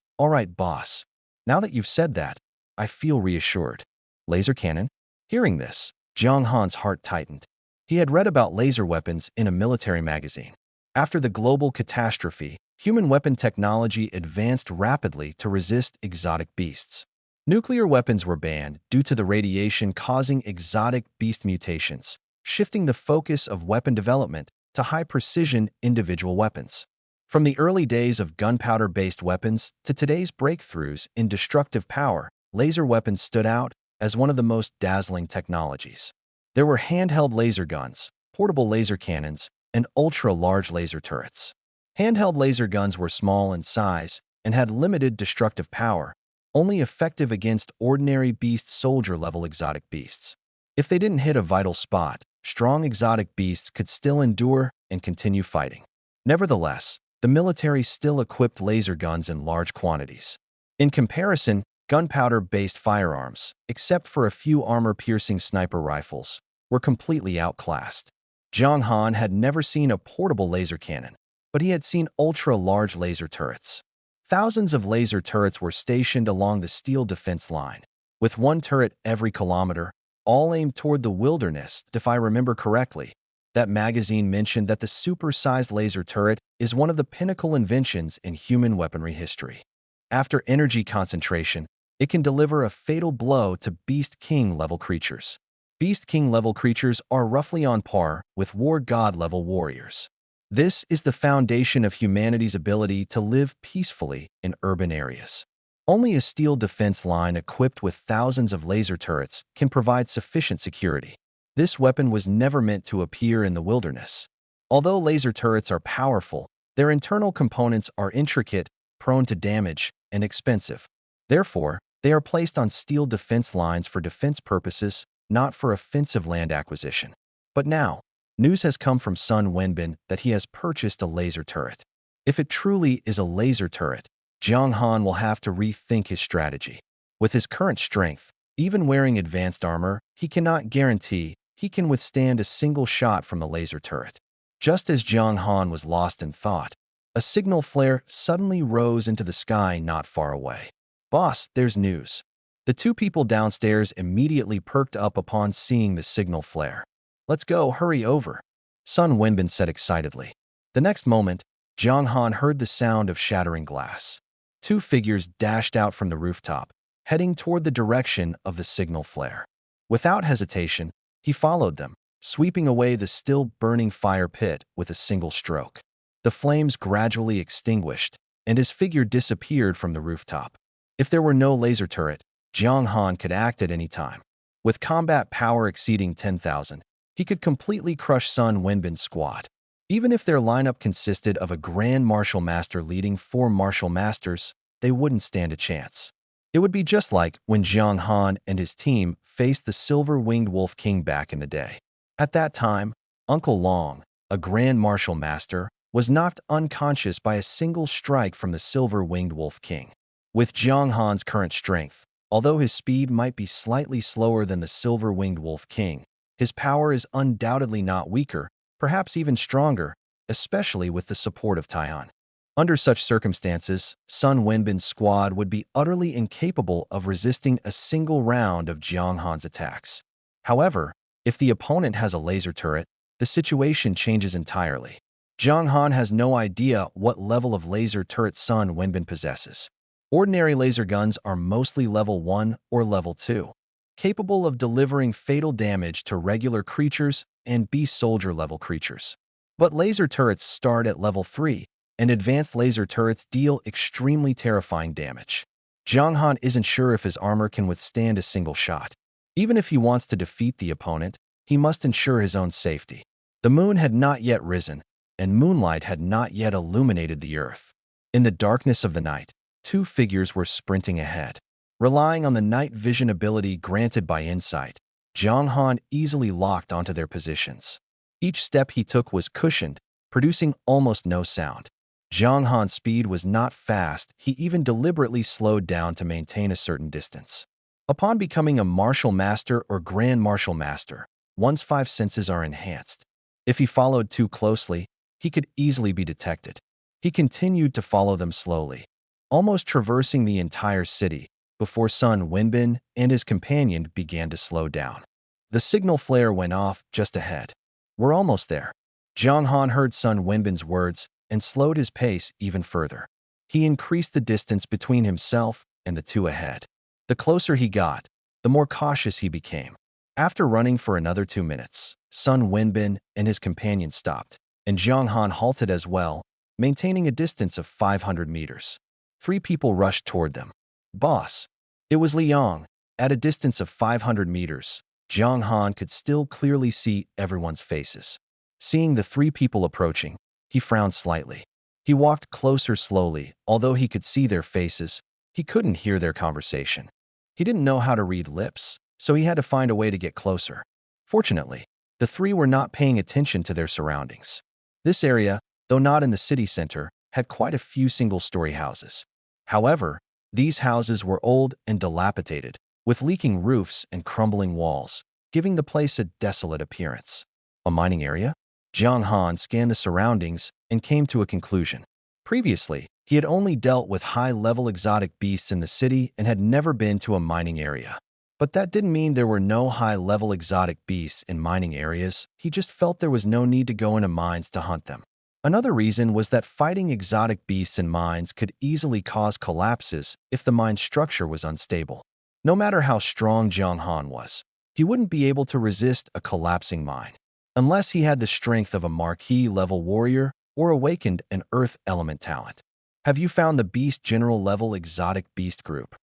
boss. Now that you've said that, I feel reassured. Laser cannon? Hearing this, Jiang Han's heart tightened. He had read about laser weapons in a military magazine. After the global catastrophe, human weapon technology advanced rapidly to resist exotic beasts. Nuclear weapons were banned due to the radiation causing exotic beast mutations, shifting the focus of weapon development to high-precision individual weapons. From the early days of gunpowder-based weapons to today's breakthroughs in destructive power, laser weapons stood out as one of the most dazzling technologies. There were handheld laser guns, portable laser cannons, and ultra-large laser turrets. Handheld laser guns were small in size and had limited destructive power, only effective against ordinary beast soldier-level exotic beasts. If they didn't hit a vital spot, strong exotic beasts could still endure and continue fighting. Nevertheless, the military still equipped laser guns in large quantities. In comparison, gunpowder-based firearms, except for a few armor-piercing sniper rifles, were completely outclassed. Jiang Han had never seen a portable laser cannon, but he had seen ultra-large laser turrets. Thousands of laser turrets were stationed along the steel defense line, with one turret every kilometer, all aimed toward the wilderness. If I remember correctly, that magazine mentioned that the super-sized laser turret is one of the pinnacle inventions in human weaponry history. After energy concentration, it can deliver a fatal blow to Beast King-level creatures. Beast King-level creatures are roughly on par with War God-level warriors. This is the foundation of humanity's ability to live peacefully in urban areas. Only a steel defense line equipped with thousands of laser turrets can provide sufficient security. This weapon was never meant to appear in the wilderness. Although laser turrets are powerful, their internal components are intricate, prone to damage, and expensive. Therefore, they are placed on steel defense lines for defense purposes, not for offensive land acquisition. But now, news has come from Sun Wenbin that he has purchased a laser turret. If it truly is a laser turret, Jiang Han will have to rethink his strategy. With his current strength, even wearing advanced armor, he cannot guarantee he can withstand a single shot from the laser turret. Just as Jiang Han was lost in thought, a signal flare suddenly rose into the sky not far away. "Boss, there's news." The two people downstairs immediately perked up upon seeing the signal flare. "Let's go, hurry over," Sun Wenbin said excitedly. The next moment, Jiang Han heard the sound of shattering glass. Two figures dashed out from the rooftop, heading toward the direction of the signal flare. Without hesitation, he followed them, sweeping away the still burning fire pit with a single stroke. The flames gradually extinguished, and his figure disappeared from the rooftop. If there were no laser turret, Jiang Han could act at any time. With combat power exceeding 10,000, he could completely crush Sun Wenbin's squad. Even if their lineup consisted of a Grand Martial Master leading 4 Martial Masters, they wouldn't stand a chance. It would be just like when Jiang Han and his team faced the Silver-Winged Wolf King back in the day. At that time, Uncle Long, a Grand Martial Master, was knocked unconscious by a single strike from the Silver-Winged Wolf King. With Jiang Han's current strength, although his speed might be slightly slower than the Silver-Winged Wolf King, his power is undoubtedly not weaker, perhaps even stronger, especially with the support of Taihan. Under such circumstances, Sun Wenbin's squad would be utterly incapable of resisting a single round of Jiang Han's attacks. However, if the opponent has a laser turret, the situation changes entirely. Jiang Han has no idea what level of laser turret Sun Wenbin possesses. Ordinary laser guns are mostly level 1 or level 2, capable of delivering fatal damage to regular creatures and beast soldier level creatures. But laser turrets start at level 3, and advanced laser turrets deal extremely terrifying damage. Jiang Han isn't sure if his armor can withstand a single shot. Even if he wants to defeat the opponent, he must ensure his own safety. The moon had not yet risen, and moonlight had not yet illuminated the earth. In the darkness of the night, two figures were sprinting ahead. Relying on the night vision ability granted by Insight, Jiang Han easily locked onto their positions. Each step he took was cushioned, producing almost no sound. Jiang Han's speed was not fast, he even deliberately slowed down to maintain a certain distance. Upon becoming a Martial Master or Grand Martial Master, one's 5 senses are enhanced. If he followed too closely, he could easily be detected. He continued to follow them slowly, almost traversing the entire city, before Sun Wenbin and his companion began to slow down. The signal flare went off just ahead. "We're almost there." Jiang Han heard Sun Wenbin's words and slowed his pace even further. He increased the distance between himself and the two ahead. The closer he got, the more cautious he became. After running for another 2 minutes, Sun Wenbin and his companion stopped, and Jiang Han halted as well, maintaining a distance of 500 meters. 3 people rushed toward them. "Boss." It was Liang. At a distance of 500 meters, Jiang Han could still clearly see everyone's faces. Seeing the 3 people approaching, he frowned slightly. He walked closer slowly. Although he could see their faces, he couldn't hear their conversation. He didn't know how to read lips, so he had to find a way to get closer. Fortunately, the 3 were not paying attention to their surroundings. This area, though not in the city center, had quite a few single-story houses. However, these houses were old and dilapidated, with leaking roofs and crumbling walls, giving the place a desolate appearance. A mining area? Jiang Han scanned the surroundings and came to a conclusion. Previously, he had only dealt with high-level exotic beasts in the city and had never been to a mining area. But that didn't mean there were no high-level exotic beasts in mining areas. He just felt there was no need to go into mines to hunt them. Another reason was that fighting exotic beasts in mines could easily cause collapses if the mine structure was unstable. No matter how strong Jiang Han was, he wouldn't be able to resist a collapsing mine, unless he had the strength of a marquee-level warrior or awakened an earth element talent. "Have you found the beast general-level exotic beast group?"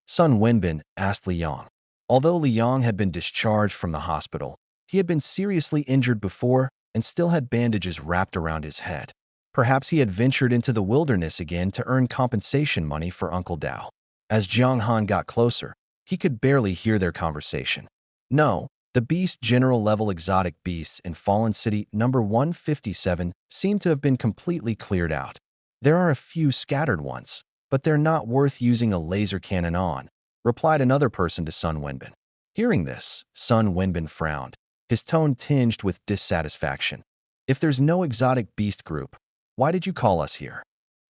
Sun Wenbin asked Liang. Although Liang had been discharged from the hospital, he had been seriously injured before and still had bandages wrapped around his head. Perhaps he had ventured into the wilderness again to earn compensation money for Uncle Dao. As Jiang Han got closer, he could barely hear their conversation. "No, the beast general-level exotic beasts in Fallen City number 157 seem to have been completely cleared out. There are a few scattered ones, but they're not worth using a laser cannon on," replied another person to Sun Wenbin. Hearing this, Sun Wenbin frowned, his tone tinged with dissatisfaction. "If there's no exotic beast group, why did you call us here?"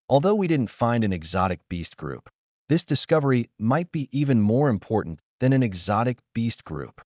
Although we didn't find an exotic beast group, this discovery might be even more important than an exotic beast group.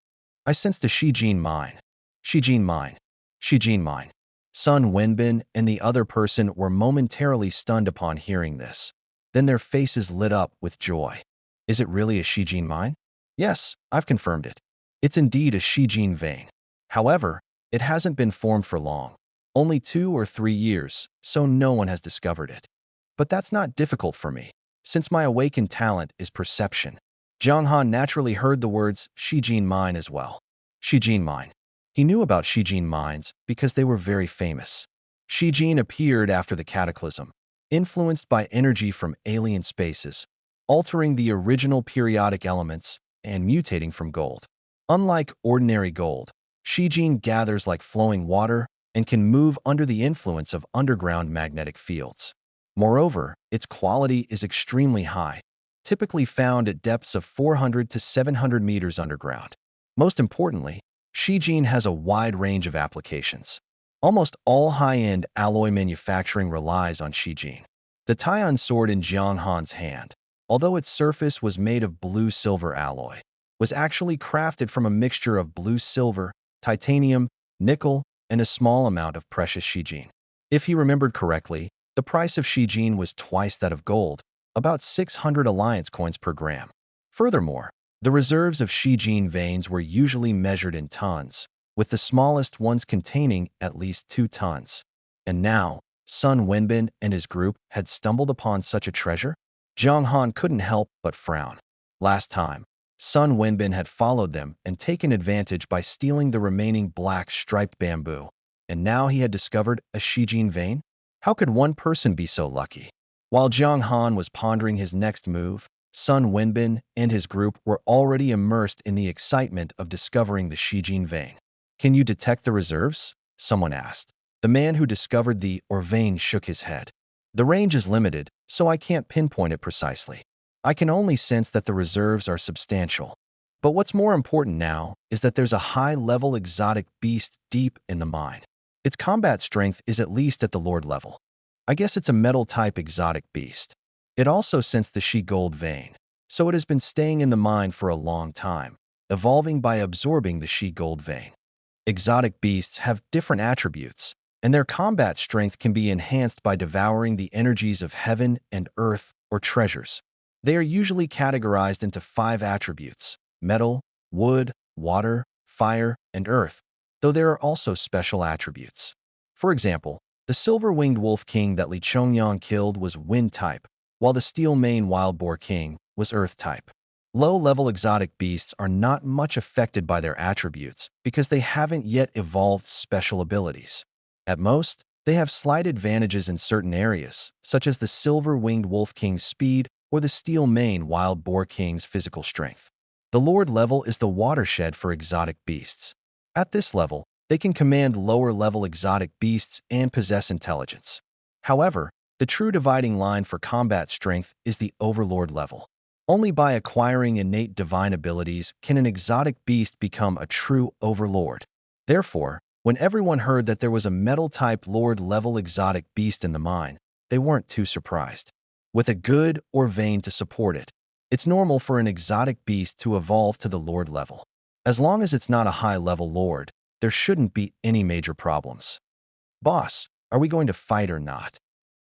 I sensed a Shijin mine. Shijin mine. Shijin mine. Sun Wenbin and the other person were momentarily stunned upon hearing this. Then their faces lit up with joy. "Is it really a Shijin mine?" "Yes, I've confirmed it. It's indeed a Shijin vein. However, it hasn't been formed for long. Only 2 or 3 years, so no one has discovered it. But that's not difficult for me, since my awakened talent is perception." Jiang Han naturally heard the words Shijin mine as well. Shijin mine. He knew about Shijin mines because they were very famous. Shijin appeared after the cataclysm, influenced by energy from alien spaces, altering the original periodic elements and mutating from gold. Unlike ordinary gold, Shijin gathers like flowing water and can move under the influence of underground magnetic fields. Moreover, its quality is extremely high, typically found at depths of 400 to 700 meters underground. Most importantly, Shijin has a wide range of applications. Almost all high-end alloy manufacturing relies on Shijin. The Taiyan sword in Jiang Han's hand, although its surface was made of blue-silver alloy, was actually crafted from a mixture of blue-silver, titanium, nickel, and a small amount of precious Shijin. If he remembered correctly, the price of Shijin was twice that of gold, about 600 alliance coins per gram. Furthermore, the reserves of Shijin veins were usually measured in tons, with the smallest ones containing at least 2 tons. And now, Sun Wenbin and his group had stumbled upon such a treasure? Jiang Han couldn't help but frown. Last time, Sun Wenbin had followed them and taken advantage by stealing the remaining black striped bamboo, and now he had discovered a Shijin vein? How could one person be so lucky? While Jiang Han was pondering his next move, Sun Wenbin and his group were already immersed in the excitement of discovering the Shijin vein. "Can you detect the reserves?" someone asked. The man who discovered the vein shook his head. "The range is limited, so I can't pinpoint it precisely. I can only sense that the reserves are substantial. But what's more important now is that there's a high-level exotic beast deep in the mine. Its combat strength is at least at the Lord level. I guess it's a metal-type exotic beast. It also sensed the She Gold vein, so it has been staying in the mine for a long time, evolving by absorbing the She Gold vein. Exotic beasts have different attributes, and their combat strength can be enhanced by devouring the energies of heaven and earth or treasures. They are usually categorized into 5 attributes: metal, wood, water, fire, and earth, though there are also special attributes. For example, the silver-winged wolf king that Li Chongyang killed was wind type, while the steel-mane wild boar king was earth type. Low-level exotic beasts are not much affected by their attributes because they haven't yet evolved special abilities. At most, they have slight advantages in certain areas, such as the silver-winged wolf king's speed or the steel-mane wild boar king's physical strength. The Lord level is the watershed for exotic beasts. At this level, they can command lower-level exotic beasts and possess intelligence. However, the true dividing line for combat strength is the Overlord level. Only by acquiring innate divine abilities can an exotic beast become a true overlord. Therefore, when everyone heard that there was a metal-type Lord-level exotic beast in the mine, they weren't too surprised. With a good or vein to support it, it's normal for an exotic beast to evolve to the Lord level. As long as it's not a high-level Lord, there shouldn't be any major problems. "Boss, are we going to fight or not?"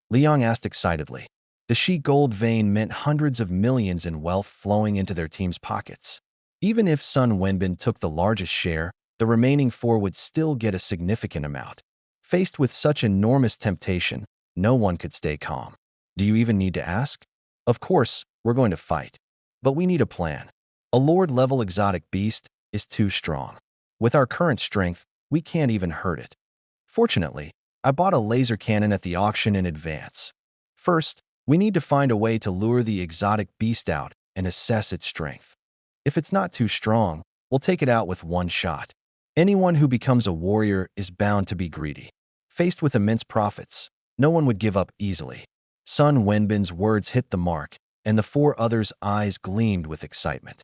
Liang asked excitedly. The She Gold vein meant hundreds of millions in wealth flowing into their team's pockets. Even if Sun Wenbin took the largest share, the remaining 4 would still get a significant amount. Faced with such enormous temptation, no one could stay calm. "Do you even need to ask? Of course, we're going to fight. But we need a plan. A Lord-level exotic beast is too strong. With our current strength, we can't even hurt it. Fortunately, I bought a laser cannon at the auction in advance. First, we need to find a way to lure the exotic beast out and assess its strength. If it's not too strong, we'll take it out with one shot. Anyone who becomes a warrior is bound to be greedy. Faced with immense profits, no one would give up easily." Sun Wenbin's words hit the mark, and the 4 others' eyes gleamed with excitement.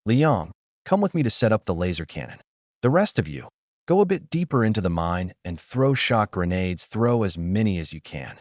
"Liang, come with me to set up the laser cannon. The rest of you, go a bit deeper into the mine and throw shock grenades. Throw as many as you can."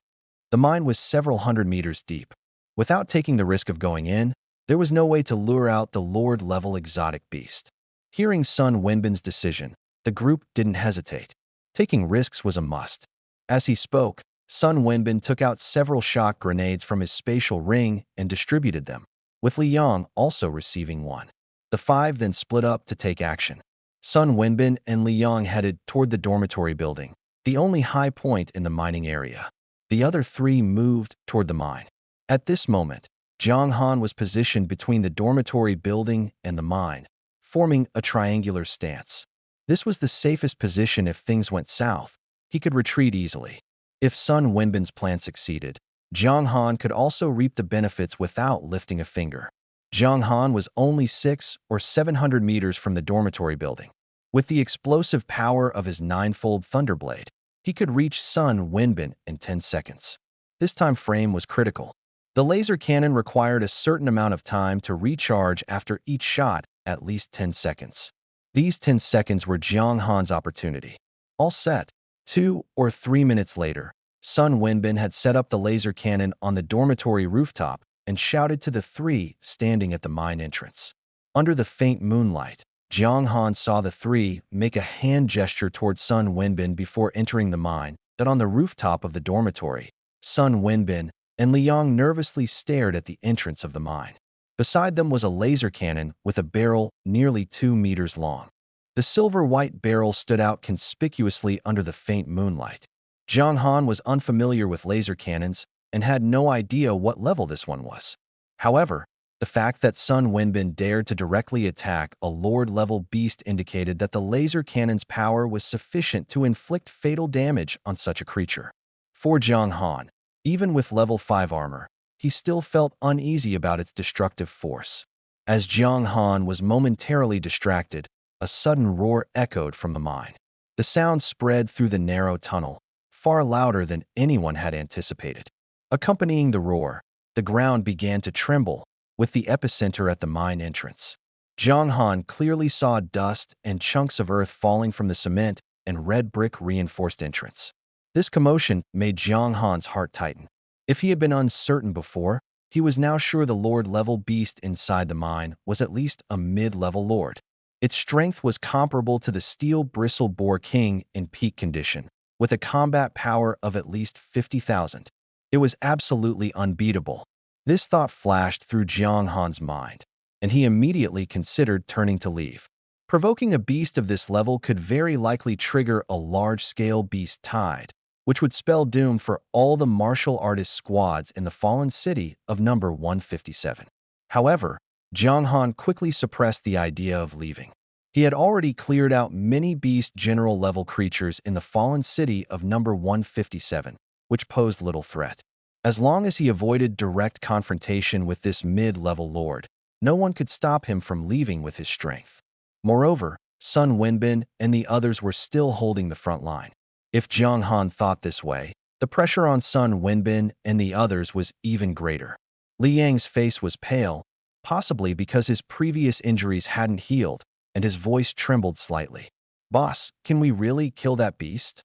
The mine was several hundred meters deep. Without taking the risk of going in, there was no way to lure out the Lord-level exotic beast. Hearing Sun Wenbin's decision, the group didn't hesitate. Taking risks was a must. As he spoke, Sun Wenbin took out several shock grenades from his spatial ring and distributed them, with Liang also receiving one. The 5 then split up to take action. Sun Wenbin and Liang headed toward the dormitory building, the only high point in the mining area. The other 3 moved toward the mine. At this moment, Jiang Han was positioned between the dormitory building and the mine, forming a triangular stance. This was the safest position if things went south. He could retreat easily. If Sun Wenbin's plan succeeded, Jiang Han could also reap the benefits without lifting a finger. Jiang Han was only 600 or 700 meters from the dormitory building. With the explosive power of his 9-fold Thunderblade, he could reach Sun Wenbin in 10 seconds. This time frame was critical. The laser cannon required a certain amount of time to recharge after each shot, at least 10 seconds. These 10 seconds were Jiang Han's opportunity. All set. 2 or 3 minutes later, Sun Wenbin had set up the laser cannon on the dormitory rooftop and shouted to the 3 standing at the mine entrance. Under the faint moonlight, Jiang Han saw the 3 make a hand gesture towards Sun Wenbin before entering the mine. That on the rooftop of the dormitory, Sun Wenbin and Liang nervously stared at the entrance of the mine. Beside them was a laser cannon with a barrel nearly 2 meters long. The silver-white barrel stood out conspicuously under the faint moonlight. Jiang Han was unfamiliar with laser cannons and had no idea what level this one was. However, the fact that Sun Wenbin dared to directly attack a Lord-level beast indicated that the laser cannon's power was sufficient to inflict fatal damage on such a creature. For Jiang Han, even with level 5 armor, he still felt uneasy about its destructive force. As Jiang Han was momentarily distracted, a sudden roar echoed from the mine. The sound spread through the narrow tunnel, far louder than anyone had anticipated. Accompanying the roar, the ground began to tremble, with the epicenter at the mine entrance. Jiang Han clearly saw dust and chunks of earth falling from the cement and red brick reinforced entrance. This commotion made Jiang Han's heart tighten. If he had been uncertain before, he was now sure the Lord-level beast inside the mine was at least a mid-level lord. Its strength was comparable to the steel bristle boar king in peak condition, with a combat power of at least 50,000. It was absolutely unbeatable. This thought flashed through Jiang Han's mind, and he immediately considered turning to leave. Provoking a beast of this level could very likely trigger a large-scale beast tide, which would spell doom for all the martial artist squads in the fallen city of number 157. However, Jiang Han quickly suppressed the idea of leaving. He had already cleared out many beast general-level creatures in the fallen city of number 157, which posed little threat. As long as he avoided direct confrontation with this mid-level lord, no one could stop him from leaving with his strength. Moreover, Sun Wenbin and the others were still holding the front line. If Jiang Han thought this way, the pressure on Sun Wenbin and the others was even greater. Li Yang's face was pale, possibly because his previous injuries hadn't healed, and his voice trembled slightly. "Boss, can we really kill that beast?"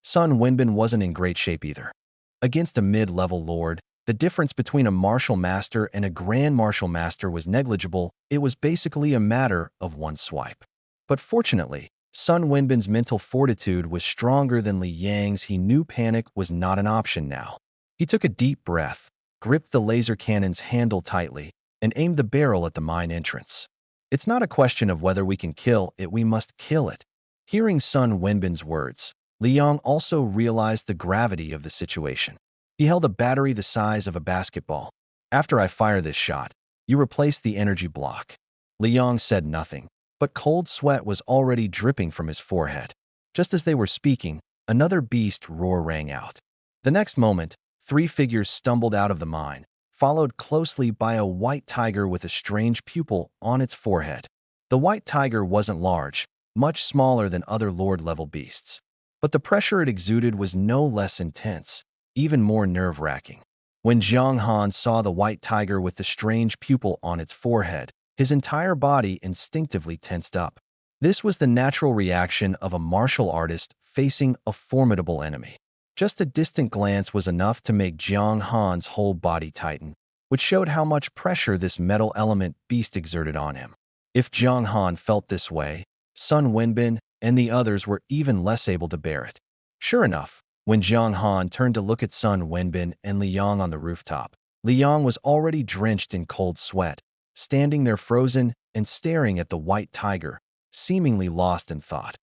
Sun Wenbin wasn't in great shape either. Against a mid-level lord, the difference between a martial master and a grand martial master was negligible. It was basically a matter of one swipe. But fortunately, Sun Wenbin's mental fortitude was stronger than Li Yang's. He knew panic was not an option now. He took a deep breath, gripped the laser cannon's handle tightly, and aimed the barrel at the mine entrance. "It's not a question of whether we can kill it, we must kill it." Hearing Sun Wenbin's words, Li Yang also realized the gravity of the situation. He held a battery the size of a basketball. "After I fire this shot, you replace the energy block." Li Yang said nothing, but cold sweat was already dripping from his forehead. Just as they were speaking, another beast roar rang out. The next moment, 3 figures stumbled out of the mine, followed closely by a white tiger with a strange pupil on its forehead. The white tiger wasn't large, much smaller than other lord-level beasts. But the pressure it exuded was no less intense, even more nerve-wracking. When Jiang Han saw the white tiger with the strange pupil on its forehead, his entire body instinctively tensed up. This was the natural reaction of a martial artist facing a formidable enemy. Just a distant glance was enough to make Jiang Han's whole body tighten, which showed how much pressure this metal element beast exerted on him. If Jiang Han felt this way, Sun Wenbin and the others were even less able to bear it. Sure enough, when Jiang Han turned to look at Sun Wenbin and Li Yang on the rooftop, Li Yang was already drenched in cold sweat, standing there frozen and staring at the white tiger, seemingly lost in thought.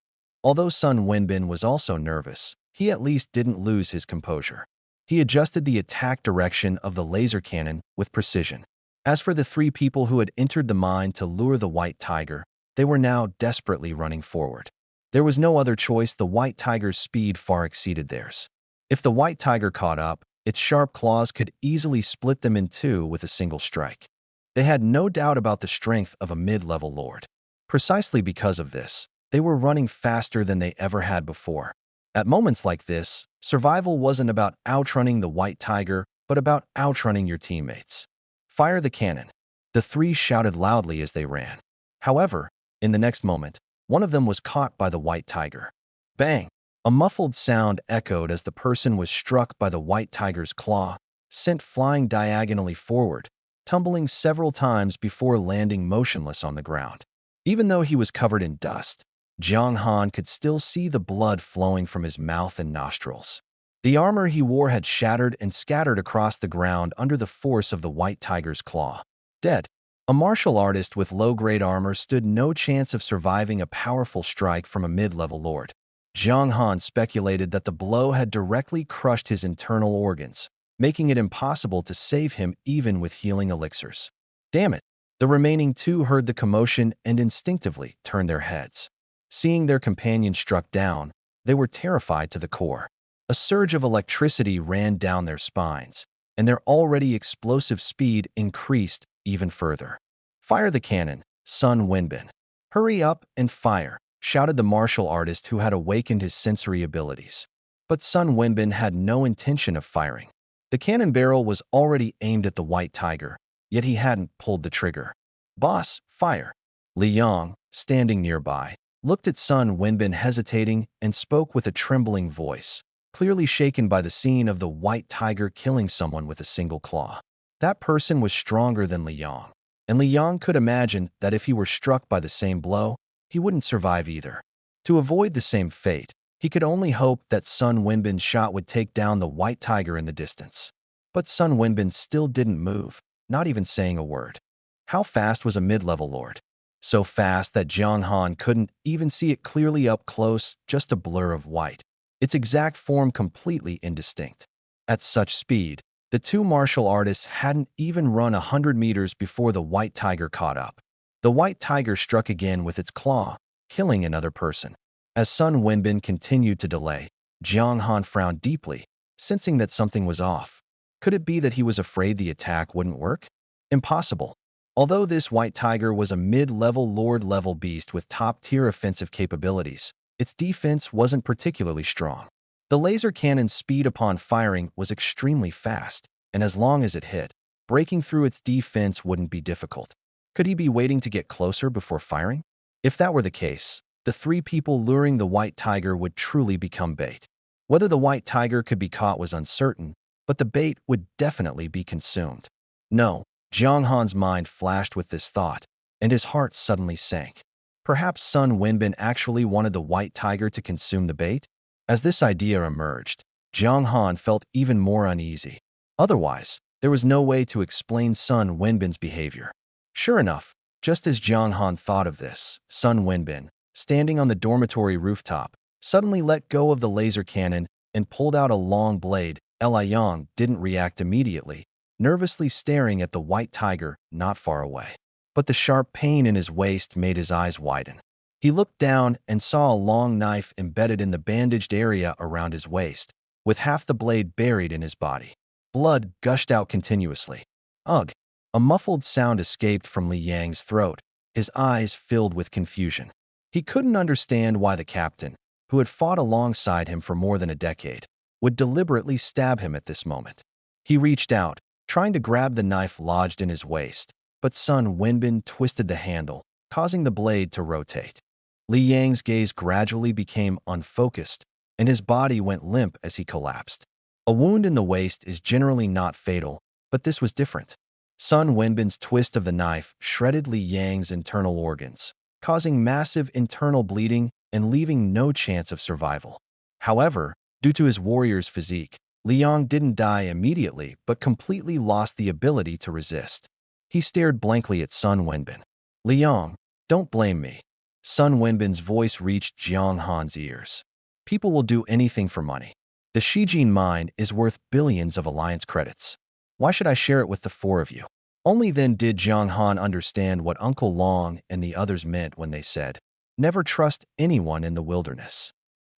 Although Sun Wenbin was also nervous, he at least didn't lose his composure. He adjusted the attack direction of the laser cannon with precision. As for the 3 people who had entered the mine to lure the white tiger, they were now desperately running forward. There was no other choice. The white tiger's speed far exceeded theirs. If the white tiger caught up, its sharp claws could easily split them in two with a single strike. They had no doubt about the strength of a mid-level lord. Precisely because of this, they were running faster than they ever had before. At moments like this, survival wasn't about outrunning the white tiger, but about outrunning your teammates. "Fire the cannon," the 3 shouted loudly as they ran. However, in the next moment, one of them was caught by the white tiger. Bang! A muffled sound echoed as the person was struck by the white tiger's claw, sent flying diagonally forward, tumbling several times before landing motionless on the ground. Even though he was covered in dust, Jiang Han could still see the blood flowing from his mouth and nostrils. The armor he wore had shattered and scattered across the ground under the force of the white tiger's claw. Dead. A martial artist with low-grade armor stood no chance of surviving a powerful strike from a mid-level lord. Jiang Han speculated that the blow had directly crushed his internal organs, making it impossible to save him even with healing elixirs. Damn it! The remaining 2 heard the commotion and instinctively turned their heads. Seeing their companion struck down, they were terrified to the core. A surge of electricity ran down their spines, and their already explosive speed increased even further. "Fire the cannon, Sun Wenbin." "Hurry up and fire," shouted the martial artist who had awakened his sensory abilities. But Sun Wenbin had no intention of firing. The cannon barrel was already aimed at the white tiger, yet he hadn't pulled the trigger. "Boss, fire." Li Yang, standing nearby, looked at Sun Wenbin hesitating and spoke with a trembling voice, clearly shaken by the scene of the white tiger killing someone with a single claw. That person was stronger than Li Yang, and Li Yang could imagine that if he were struck by the same blow, he wouldn't survive either. To avoid the same fate, he could only hope that Sun Wenbin's shot would take down the white tiger in the distance. But Sun Wenbin still didn't move, not even saying a word. How fast was a mid-level lord? So fast that Jiang Han couldn't even see it clearly up close, just a blur of white, its exact form completely indistinct. At such speed, the two martial artists hadn't even run 100 meters before the white tiger caught up. The white tiger struck again with its claw, killing another person. As Sun Wenbin continued to delay, Jiang Han frowned deeply, sensing that something was off. Could it be that he was afraid the attack wouldn't work? Impossible. Although this white tiger was a mid-level lord-level beast with top-tier offensive capabilities, its defense wasn't particularly strong. The laser cannon's speed upon firing was extremely fast, and as long as it hit, breaking through its defense wouldn't be difficult. Could he be waiting to get closer before firing? If that were the case, the three people luring the white tiger would truly become bait. Whether the white tiger could be caught was uncertain, but the bait would definitely be consumed. No. Jiang Han's mind flashed with this thought, and his heart suddenly sank. Perhaps Sun Wenbin actually wanted the white tiger to consume the bait? As this idea emerged, Jiang Han felt even more uneasy. Otherwise, there was no way to explain Sun Wenbin's behavior. Sure enough, just as Jiang Han thought of this, Sun Wenbin, standing on the dormitory rooftop, suddenly let go of the laser cannon and pulled out a long blade. Li Yang didn't react immediately, nervously staring at the white tiger not far away. But the sharp pain in his waist made his eyes widen. He looked down and saw a long knife embedded in the bandaged area around his waist, with half the blade buried in his body. Blood gushed out continuously. Ugh! A muffled sound escaped from Li Yang's throat, his eyes filled with confusion. He couldn't understand why the captain, who had fought alongside him for more than a decade, would deliberately stab him at this moment. He reached out, trying to grab the knife lodged in his waist, but Sun Wenbin twisted the handle, causing the blade to rotate. Li Yang's gaze gradually became unfocused, and his body went limp as he collapsed. A wound in the waist is generally not fatal, but this was different. Sun Wenbin's twist of the knife shredded Li Yang's internal organs, causing massive internal bleeding and leaving no chance of survival. However, due to his warrior's physique, Li Yang didn't die immediately but completely lost the ability to resist. He stared blankly at Sun Wenbin. Li Yang, don't blame me. Sun Wenbin's voice reached Jiang Han's ears. People will do anything for money. The Shijin mine is worth billions of alliance credits. Why should I share it with the four of you? Only then did Jiang Han understand what Uncle Long and the others meant when they said, never trust anyone in the wilderness.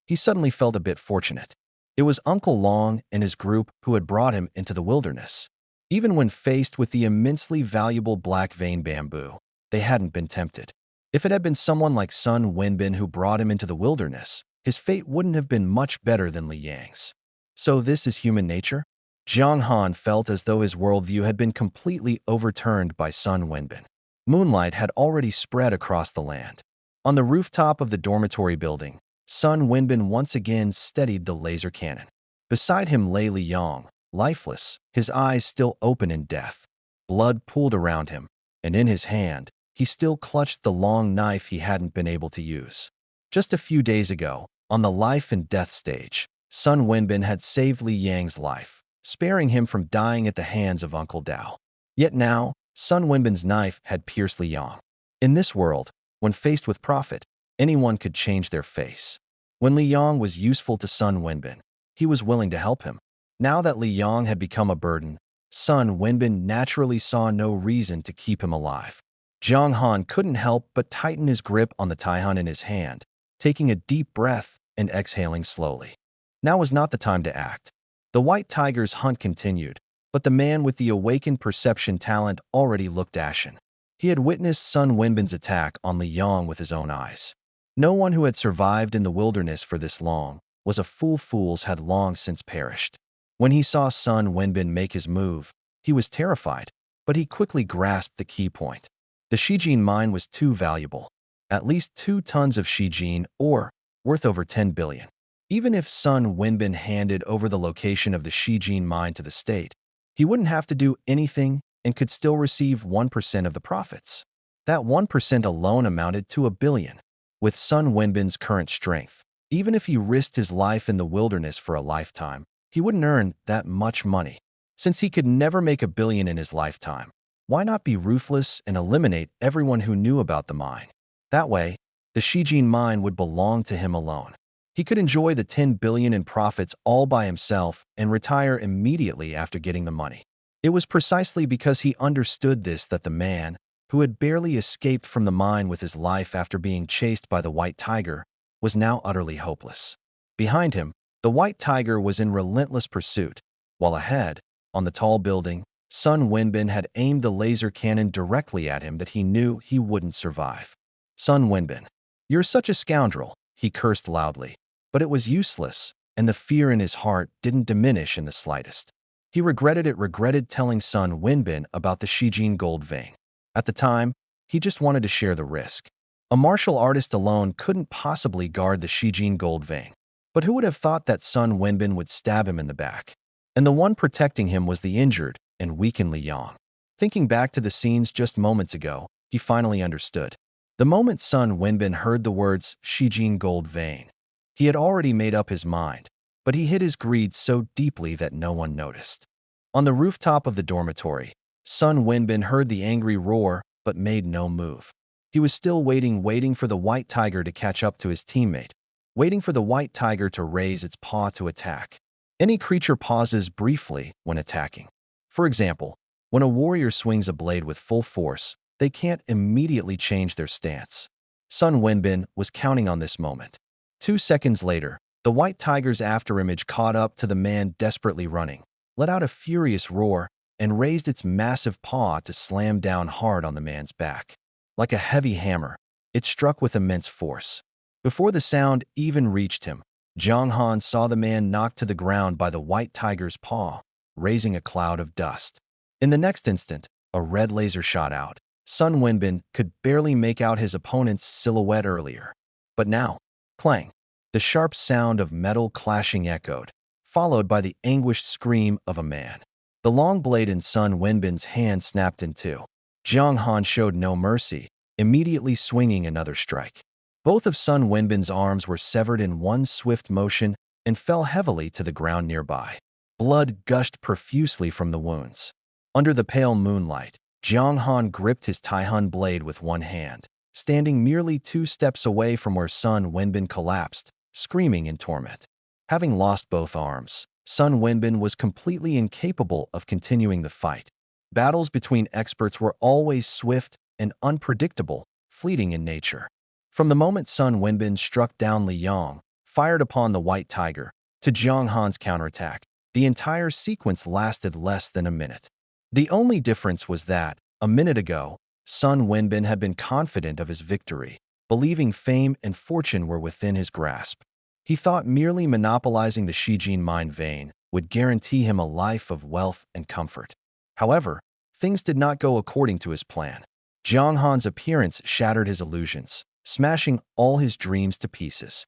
He suddenly felt a bit fortunate. It was Uncle Long and his group who had brought him into the wilderness. Even when faced with the immensely valuable black vein bamboo, they hadn't been tempted. If it had been someone like Sun Wenbin who brought him into the wilderness, his fate wouldn't have been much better than Li Yang's. So this is human nature? Jiang Han felt as though his worldview had been completely overturned by Sun Wenbin. Moonlight had already spread across the land. On the rooftop of the dormitory building, Sun Wenbin once again steadied the laser cannon. Beside him lay Li Yang, lifeless, his eyes still open in death. Blood pooled around him, and in his hand, he still clutched the long knife he hadn't been able to use. Just a few days ago, on the life and death stage, Sun Wenbin had saved Li Yang's life, sparing him from dying at the hands of Uncle Dao. Yet now, Sun Wenbin's knife had pierced Li Yang. In this world, when faced with profit, anyone could change their face. When Li Yang was useful to Sun Wenbin, he was willing to help him. Now that Li Yang had become a burden, Sun Wenbin naturally saw no reason to keep him alive. Jiang Han couldn't help but tighten his grip on the Taihan in his hand, taking a deep breath and exhaling slowly. Now was not the time to act. The white tiger's hunt continued, but the man with the awakened perception talent already looked ashen. He had witnessed Sun Wenbin's attack on Li Yang with his own eyes. No one who had survived in the wilderness for this long was a fool. Fools had long since perished. When he saw Sun Wenbin make his move, he was terrified, but he quickly grasped the key point. The Shijin mine was too valuable. at least 2 tons of Shijin ore, worth over 10 billion. Even if Sun Wenbin handed over the location of the Shijin mine to the state, he wouldn't have to do anything and could still receive 1% of the profits. That 1% alone amounted to 1 billion. With Sun Wenbin's current strength, even if he risked his life in the wilderness for a lifetime, he wouldn't earn that much money. Since he could never make 1 billion in his lifetime, why not be ruthless and eliminate everyone who knew about the mine? That way, the Shijin mine would belong to him alone. He could enjoy the 10 billion in profits all by himself and retire immediately after getting the money. It was precisely because he understood this that the man, who had barely escaped from the mine with his life after being chased by the White Tiger, was now utterly hopeless. Behind him, the White Tiger was in relentless pursuit, while ahead, on the tall building, Sun Wenbin had aimed the laser cannon directly at him that he knew he wouldn't survive. Sun Wenbin, you're such a scoundrel, he cursed loudly. But it was useless, and the fear in his heart didn't diminish in the slightest. He regretted telling Sun Wenbin about the Shijin gold vein. At the time, he just wanted to share the risk. A martial artist alone couldn't possibly guard the Shijin gold vein. But who would have thought that Sun Wenbin would stab him in the back? And the one protecting him was the injured and weakened Li Yang. Thinking back to the scenes just moments ago, he finally understood. The moment Sun Wenbin heard the words Shijin gold vein, he had already made up his mind, but he hid his greed so deeply that no one noticed. On the rooftop of the dormitory, Sun Wenbin heard the angry roar but made no move. He was still waiting for the White Tiger to catch up to his teammate, waiting for the White Tiger to raise its paw to attack. Any creature pauses briefly when attacking. For example, when a warrior swings a blade with full force, they can't immediately change their stance. Sun Wenbin was counting on this moment. 2 seconds later, the White Tiger's afterimage caught up to the man desperately running, let out a furious roar, and raised its massive paw to slam down hard on the man's back. Like a heavy hammer, it struck with immense force. Before the sound even reached him, Jiang Han saw the man knocked to the ground by the White Tiger's paw, raising a cloud of dust. In the next instant, a red laser shot out. Sun Wenbin could barely make out his opponent's silhouette earlier. But now, clang! The sharp sound of metal clashing echoed, followed by the anguished scream of a man. The long blade in Sun Wenbin's hand snapped in two. Jiang Han showed no mercy, immediately swinging another strike. Both of Sun Wenbin's arms were severed in one swift motion and fell heavily to the ground nearby. Blood gushed profusely from the wounds. Under the pale moonlight, Jiang Han gripped his Taihun blade with one hand, standing merely 2 steps away from where Sun Wenbin collapsed, screaming in torment. Having lost both arms, Sun Wenbin was completely incapable of continuing the fight. Battles between experts were always swift and unpredictable, fleeting in nature. From the moment Sun Wenbin struck down Li Yang, fired upon the White Tiger, to Jiang Han's counterattack, the entire sequence lasted less than a minute. The only difference was that, a minute ago, Sun Wenbin had been confident of his victory, believing fame and fortune were within his grasp. He thought merely monopolizing the Shijin mine vein would guarantee him a life of wealth and comfort. However, things did not go according to his plan. Jiang Han's appearance shattered his illusions, smashing all his dreams to pieces.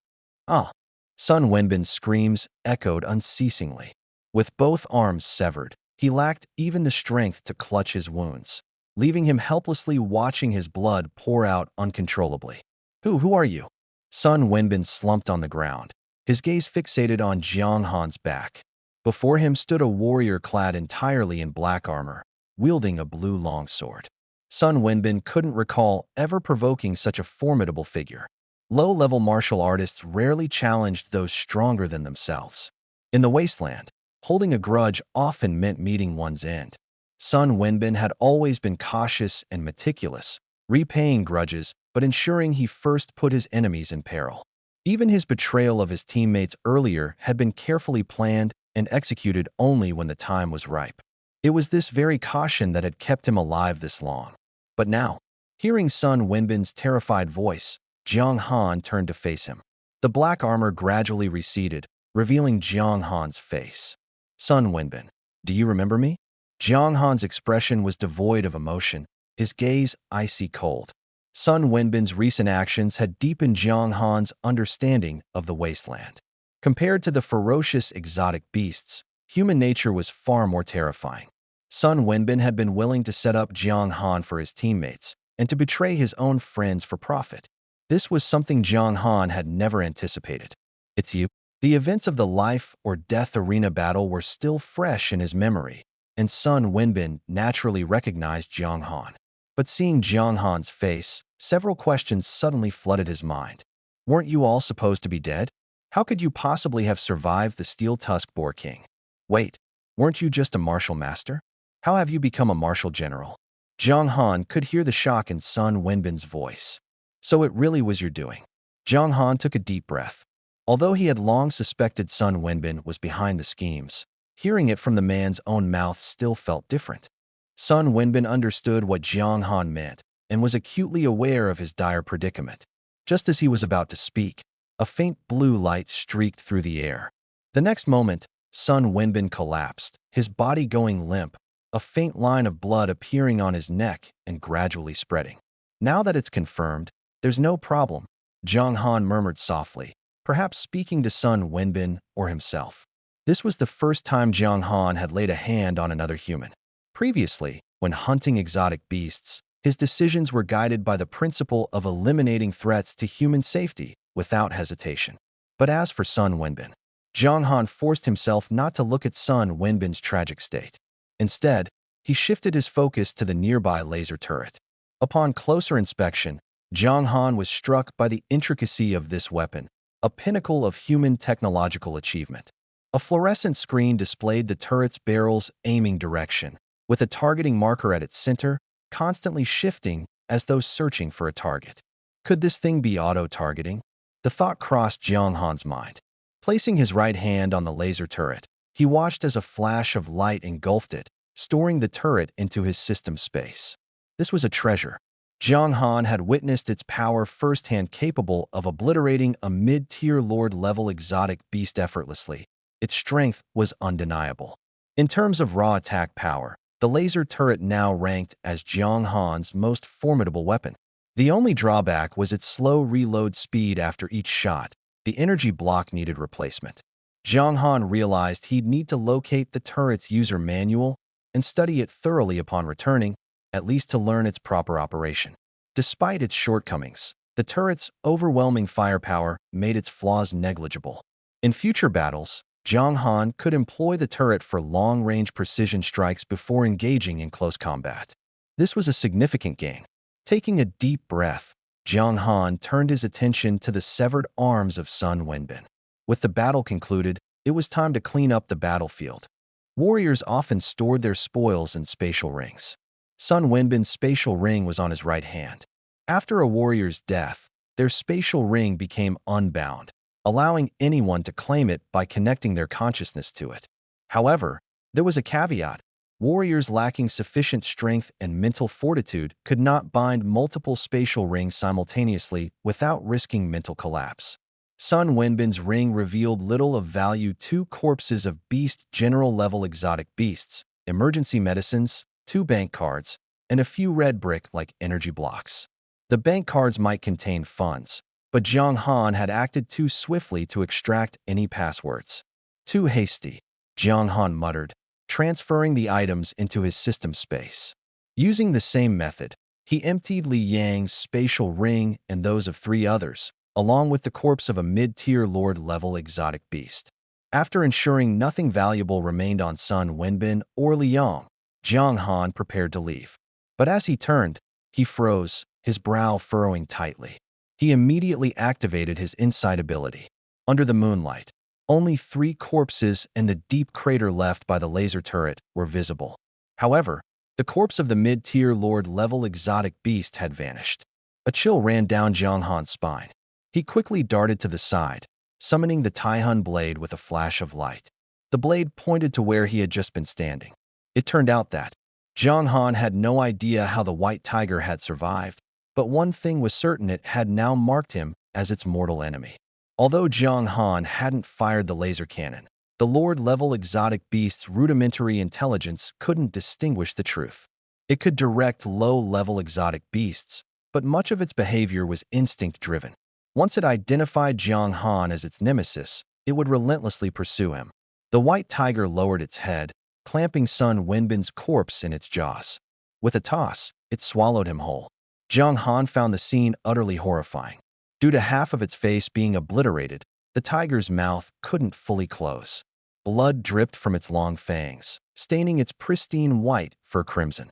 Ah! Sun Wenbin's screams echoed unceasingly. With both arms severed, he lacked even the strength to clutch his wounds, leaving him helplessly watching his blood pour out uncontrollably. Who are you? Sun Wenbin slumped on the ground, his gaze fixated on Jiang Han's back. Before him stood a warrior clad entirely in black armor, wielding a blue longsword. Sun Wenbin couldn't recall ever provoking such a formidable figure. Low-level martial artists rarely challenged those stronger than themselves. In the wasteland, holding a grudge often meant meeting one's end. Sun Wenbin had always been cautious and meticulous, repaying grudges but ensuring he first put his enemies in peril. Even his betrayal of his teammates earlier had been carefully planned and executed only when the time was ripe. It was this very caution that had kept him alive this long. But now, hearing Sun Wenbin's terrified voice, Jiang Han turned to face him. The black armor gradually receded, revealing Jiang Han's face. Sun Wenbin, do you remember me? Jiang Han's expression was devoid of emotion, his gaze icy cold. Sun Wenbin's recent actions had deepened Jiang Han's understanding of the wasteland. Compared to the ferocious exotic beasts, human nature was far more terrifying. Sun Wenbin had been willing to set up Jiang Han for his teammates and to betray his own friends for profit. This was something Jiang Han had never anticipated. It's you. The events of the life or death arena battle were still fresh in his memory, and Sun Wenbin naturally recognized Jiang Han. But seeing Jiang Han's face, several questions suddenly flooded his mind. Weren't you all supposed to be dead? How could you possibly have survived the Steel Tusk Boar King? Wait, weren't you just a martial master? How have you become a martial general? Jiang Han could hear the shock in Sun Wenbin's voice. So it really was your doing. Jiang Han took a deep breath. Although he had long suspected Sun Wenbin was behind the schemes, hearing it from the man's own mouth still felt different. Sun Wenbin understood what Jiang Han meant and was acutely aware of his dire predicament. Just as he was about to speak, a faint blue light streaked through the air. The next moment, Sun Wenbin collapsed, his body going limp, a faint line of blood appearing on his neck and gradually spreading. Now that it's confirmed, there's no problem, Jiang Han murmured softly, perhaps speaking to Sun Wenbin or himself. This was the first time Jiang Han had laid a hand on another human. Previously, when hunting exotic beasts, his decisions were guided by the principle of eliminating threats to human safety without hesitation. But as for Sun Wenbin, Jiang Han forced himself not to look at Sun Wenbin's tragic state. Instead, he shifted his focus to the nearby laser turret. Upon closer inspection, Jiang Han was struck by the intricacy of this weapon, a pinnacle of human technological achievement. A fluorescent screen displayed the turret's barrel's aiming direction, with a targeting marker at its center, constantly shifting as though searching for a target. Could this thing be auto-targeting? The thought crossed Jiang Han's mind. Placing his right hand on the laser turret, he watched as a flash of light engulfed it, storing the turret into his system space. This was a treasure. Jiang Han had witnessed its power firsthand, capable of obliterating a mid-tier Lord-level exotic beast effortlessly. Its strength was undeniable. In terms of raw attack power, the laser turret now ranked as Jiang Han's most formidable weapon. The only drawback was its slow reload speed after each shot. The energy block needed replacement. Jiang Han realized he'd need to locate the turret's user manual and study it thoroughly upon returning, at least to learn its proper operation. Despite its shortcomings, the turret's overwhelming firepower made its flaws negligible. In future battles, Jiang Han could employ the turret for long-range precision strikes before engaging in close combat. This was a significant gain. Taking a deep breath, Jiang Han turned his attention to the severed arms of Sun Wenbin. With the battle concluded, it was time to clean up the battlefield. Warriors often stored their spoils in spatial rings. Sun Wenbin's spatial ring was on his right hand. After a warrior's death, their spatial ring became unbound, allowing anyone to claim it by connecting their consciousness to it. However, there was a caveat. Warriors lacking sufficient strength and mental fortitude could not bind multiple spatial rings simultaneously without risking mental collapse. Sun Wenbin's ring revealed little of value: 2 corpses of beast general-level exotic beasts, emergency medicines, 2 bank cards, and a few red brick-like energy blocks. The bank cards might contain funds, but Jiang Han had acted too swiftly to extract any passwords. Too hasty, Jiang Han muttered, transferring the items into his system space. Using the same method, he emptied Li Yang's spatial ring and those of 3 others, along with the corpse of a mid-tier Lord-level exotic beast. After ensuring nothing valuable remained on Sun Wenbin or Li Yang, Jiang Han prepared to leave. But as he turned, he froze, his brow furrowing tightly. He immediately activated his insight ability. Under the moonlight, only 3 corpses and the deep crater left by the laser turret were visible. However, the corpse of the mid-tier Lord-level exotic beast had vanished. A chill ran down Jiang Han's spine. He quickly darted to the side, summoning the Taihun blade with a flash of light. The blade pointed to where he had just been standing. It turned out that Jiang Han had no idea how the white tiger had survived, but one thing was certain: it had now marked him as its mortal enemy. Although Jiang Han hadn't fired the laser cannon, the Lord-level exotic beast's rudimentary intelligence couldn't distinguish the truth. It could direct low-level exotic beasts, but much of its behavior was instinct-driven. Once it identified Jiang Han as its nemesis, it would relentlessly pursue him. The white tiger lowered its head, clamping Sun Wenbin's corpse in its jaws. With a toss, it swallowed him whole. Jiang Han found the scene utterly horrifying. Due to half of its face being obliterated, the tiger's mouth couldn't fully close. Blood dripped from its long fangs, staining its pristine white fur crimson.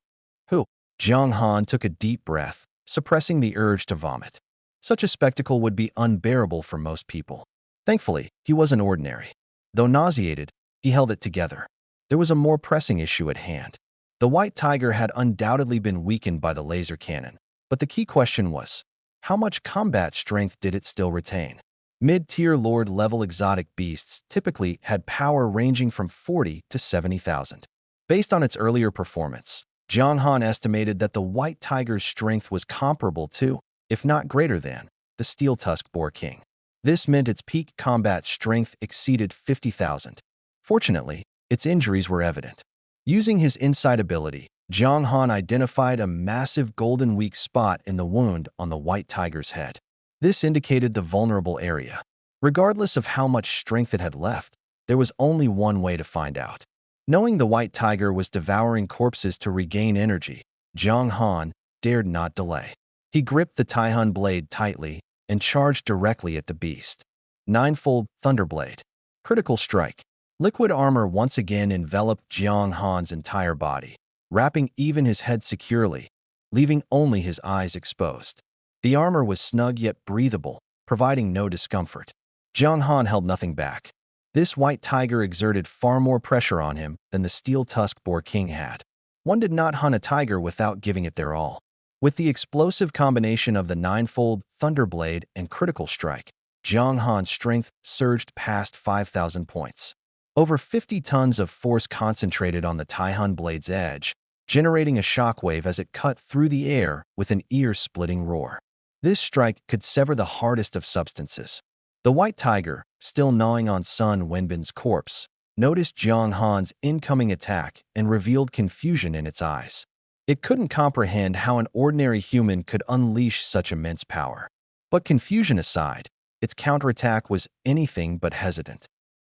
Jiang Han took a deep breath, suppressing the urge to vomit. Such a spectacle would be unbearable for most people. Thankfully, he wasn't ordinary. Though nauseated, he held it together. There was a more pressing issue at hand. The white tiger had undoubtedly been weakened by the laser cannon, but the key question was, how much combat strength did it still retain? Mid-tier Lord-level exotic beasts typically had power ranging from 40 to 70,000. Based on its earlier performance, Jiang Han estimated that the white tiger's strength was comparable to, if not greater than, the steel-tusked boar king. This meant its peak combat strength exceeded 50,000. Fortunately, its injuries were evident. Using his insight ability, Jiang Han identified a massive golden weak spot in the wound on the white tiger's head. This indicated the vulnerable area. Regardless of how much strength it had left, there was only one way to find out. Knowing the white tiger was devouring corpses to regain energy, Jiang Han dared not delay. He gripped the Taihun blade tightly and charged directly at the beast. Ninefold Thunderblade. Critical strike. Liquid armor once again enveloped Jiang Han's entire body, wrapping even his head securely, leaving only his eyes exposed. The armor was snug yet breathable, providing no discomfort. Jiang Han held nothing back. This white tiger exerted far more pressure on him than the steel-tusked boar king had. One did not hunt a tiger without giving it their all. With the explosive combination of the ninefold Thunderblade and critical strike, Jiang Han's strength surged past 5,000 points. Over 50 tons of force concentrated on the Taihun blade's edge, generating a shockwave as it cut through the air with an ear-splitting roar. This strike could sever the hardest of substances. The white tiger, still gnawing on Sun Wenbin's corpse, noticed Jiang Han's incoming attack and revealed confusion in its eyes. It couldn't comprehend how an ordinary human could unleash such immense power. But confusion aside, its counterattack was anything but hesitant.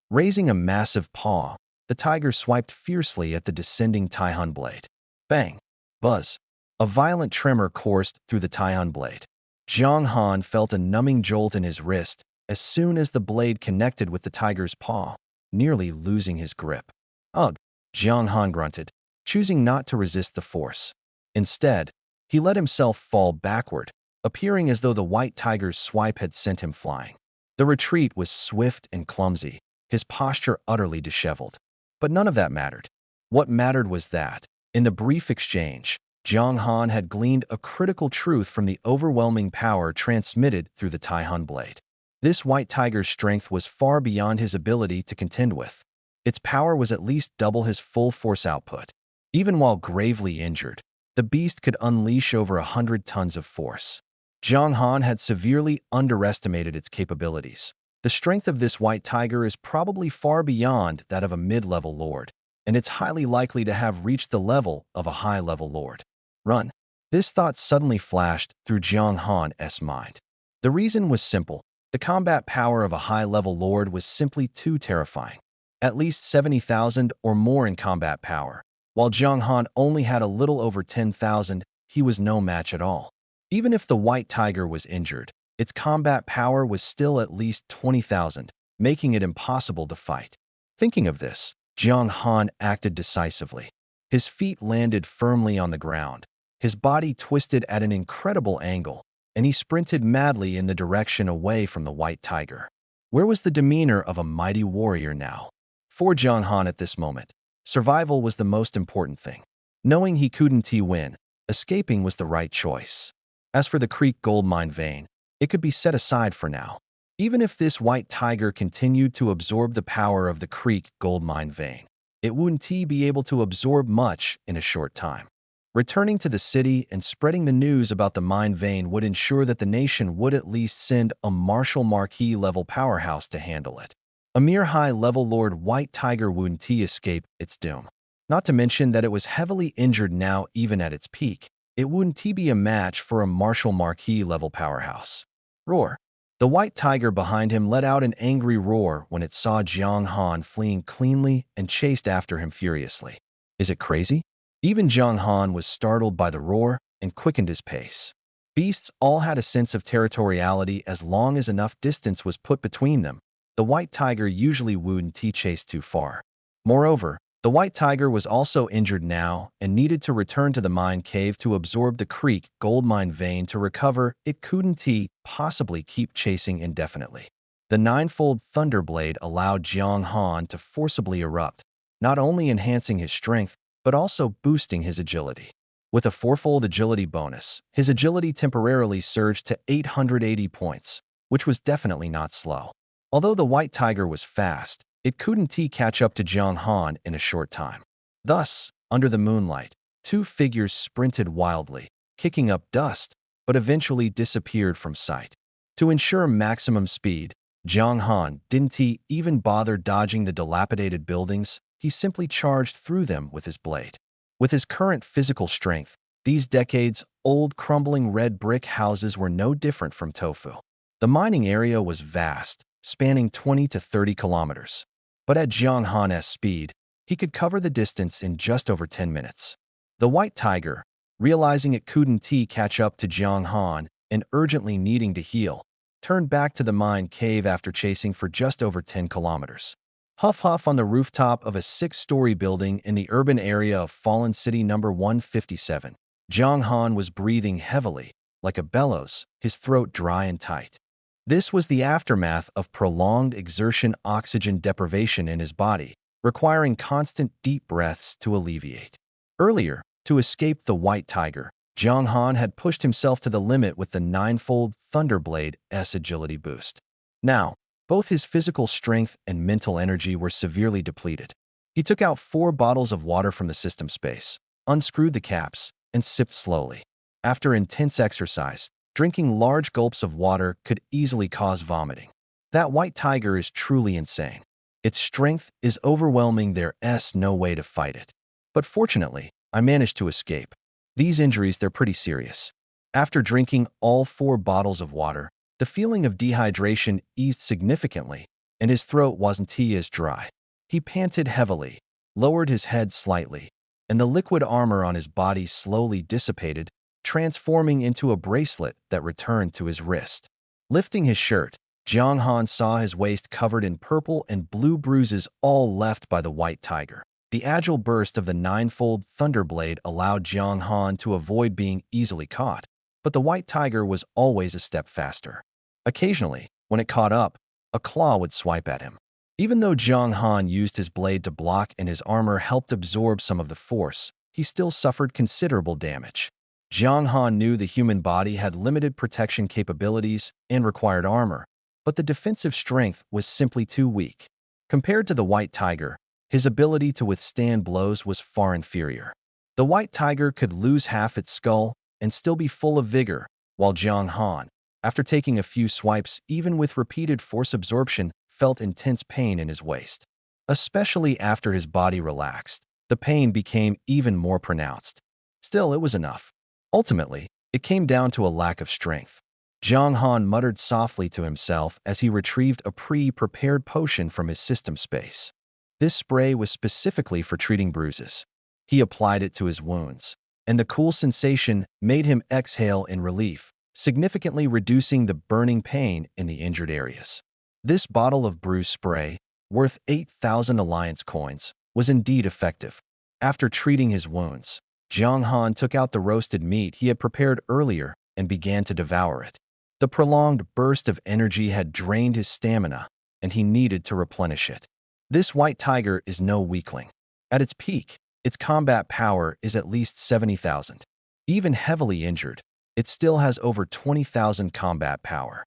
Raising a massive paw, the tiger swiped fiercely at the descending Taihun blade. Bang! Buzz! A violent tremor coursed through the Taihun blade. Jiang Han felt a numbing jolt in his wrist as soon as the blade connected with the tiger's paw, nearly losing his grip. Ugh! Jiang Han grunted, choosing not to resist the force. Instead, he let himself fall backward, appearing as though the white tiger's swipe had sent him flying. The retreat was swift and clumsy, his posture utterly disheveled. But none of that mattered. What mattered was that, in the brief exchange, Jiang Han had gleaned a critical truth from the overwhelming power transmitted through the Taihun blade. This white tiger's strength was far beyond his ability to contend with. Its power was at least double his full force output. Even while gravely injured, the beast could unleash over 100 tons of force. Jiang Han had severely underestimated its capabilities. The strength of this white tiger is probably far beyond that of a mid-level lord, and it's highly likely to have reached the level of a high-level lord. Run. This thought suddenly flashed through Jiang Han's mind. The reason was simple. The combat power of a high-level lord was simply too terrifying. At least 70,000 or more in combat power. While Jiang Han only had a little over 10,000, he was no match at all. Even if the white tiger was injured, its combat power was still at least 20,000, making it impossible to fight. Thinking of this, Jiang Han acted decisively. His feet landed firmly on the ground. His body twisted at an incredible angle, and he sprinted madly in the direction away from the white tiger. Where was the demeanor of a mighty warrior now? For Jiang Han at this moment, survival was the most important thing. Knowing he couldn't win, escaping was the right choice. As for the Creek gold mine vein, it could be set aside for now. Even if this white tiger continued to absorb the power of the Creek gold mine vein, it wouldn't be able to absorb much in a short time. Returning to the city and spreading the news about the mine vein would ensure that the nation would at least send a Marshal Marquis-level powerhouse to handle it. A mere high-level Lord White Tiger wouldn't escape its doom. Not to mention that it was heavily injured now even at its peak. it wouldn't be a match for a Marshall Marquis-level powerhouse. Roar. The white tiger behind him let out an angry roar when it saw Jiang Han fleeing cleanly and chased after him furiously. Is it crazy? Even Jiang Han was startled by the roar and quickened his pace. Beasts all had a sense of territoriality as long as enough distance was put between them. The white tiger usually wouldn't chase too far. Moreover, the white tiger was also injured now and needed to return to the mine cave to absorb the creek gold mine vein to recover. It couldn't possibly keep chasing indefinitely. The ninefold Thunderblade allowed Jiang Han to forcibly erupt, not only enhancing his strength, but also boosting his agility. With a fourfold agility bonus, his agility temporarily surged to 880 points, which was definitely not slow. Although the white tiger was fast, it couldn't catch up to Jiang Han in a short time. Thus, under the moonlight, two figures sprinted wildly, kicking up dust, but eventually disappeared from sight. To ensure maximum speed, Jiang Han didn't even bother dodging the dilapidated buildings. He simply charged through them with his blade. With his current physical strength, these decades-old crumbling red brick houses were no different from tofu. The mining area was vast, spanning 20 to 30 kilometers. But at Jiang Han's speed, he could cover the distance in just over 10 minutes. The white tiger, realizing it couldn't catch up to Jiang Han and urgently needing to heal, turned back to the mine cave after chasing for just over 10 kilometers. Huff on the rooftop of a 6-story building in the urban area of Fallen City number 157. Jiang Han was breathing heavily, like a bellows, his throat dry and tight. This was the aftermath of prolonged exertion, oxygen deprivation in his body, requiring constant deep breaths to alleviate. Earlier, to escape the white tiger, Jiang Han had pushed himself to the limit with the ninefold Thunderblade's agility boost. Now, both his physical strength and mental energy were severely depleted. He took out 4 bottles of water from the system space, unscrewed the caps, and sipped slowly. After intense exercise, drinking large gulps of water could easily cause vomiting. That white tiger is truly insane. Its strength is overwhelming. There's no way to fight it. But fortunately, I managed to escape. These injuries, they're pretty serious. After drinking all 4 bottles of water, the feeling of dehydration eased significantly, and his throat wasn't as dry. He panted heavily, lowered his head slightly, and the liquid armor on his body slowly dissipated, transforming into a bracelet that returned to his wrist. Lifting his shirt, Jiang Han saw his waist covered in purple and blue bruises, all left by the white tiger. The agile burst of the ninefold Thunderblade allowed Jiang Han to avoid being easily caught, but the white tiger was always a step faster. Occasionally, when it caught up, a claw would swipe at him. Even though Jiang Han used his blade to block and his armor helped absorb some of the force, he still suffered considerable damage. Jiang Han knew the human body had limited protection capabilities and required armor, but the defensive strength was simply too weak. Compared to the white tiger, his ability to withstand blows was far inferior. The white tiger could lose half its skull and still be full of vigor, while Jiang Han, after taking a few swipes, even with repeated force absorption, felt intense pain in his waist. Especially after his body relaxed, the pain became even more pronounced. Still, it was enough. Ultimately, it came down to a lack of strength. Jiang Han muttered softly to himself as he retrieved a pre-prepared potion from his system space. This spray was specifically for treating bruises. He applied it to his wounds, and the cool sensation made him exhale in relief, significantly reducing the burning pain in the injured areas. This bottle of bruise spray, worth 8,000 alliance coins, was indeed effective. After treating his wounds, Jiang Han took out the roasted meat he had prepared earlier and began to devour it. The prolonged burst of energy had drained his stamina, and he needed to replenish it. This white tiger is no weakling. At its peak, its combat power is at least 70,000. Even heavily injured, it still has over 20,000 combat power.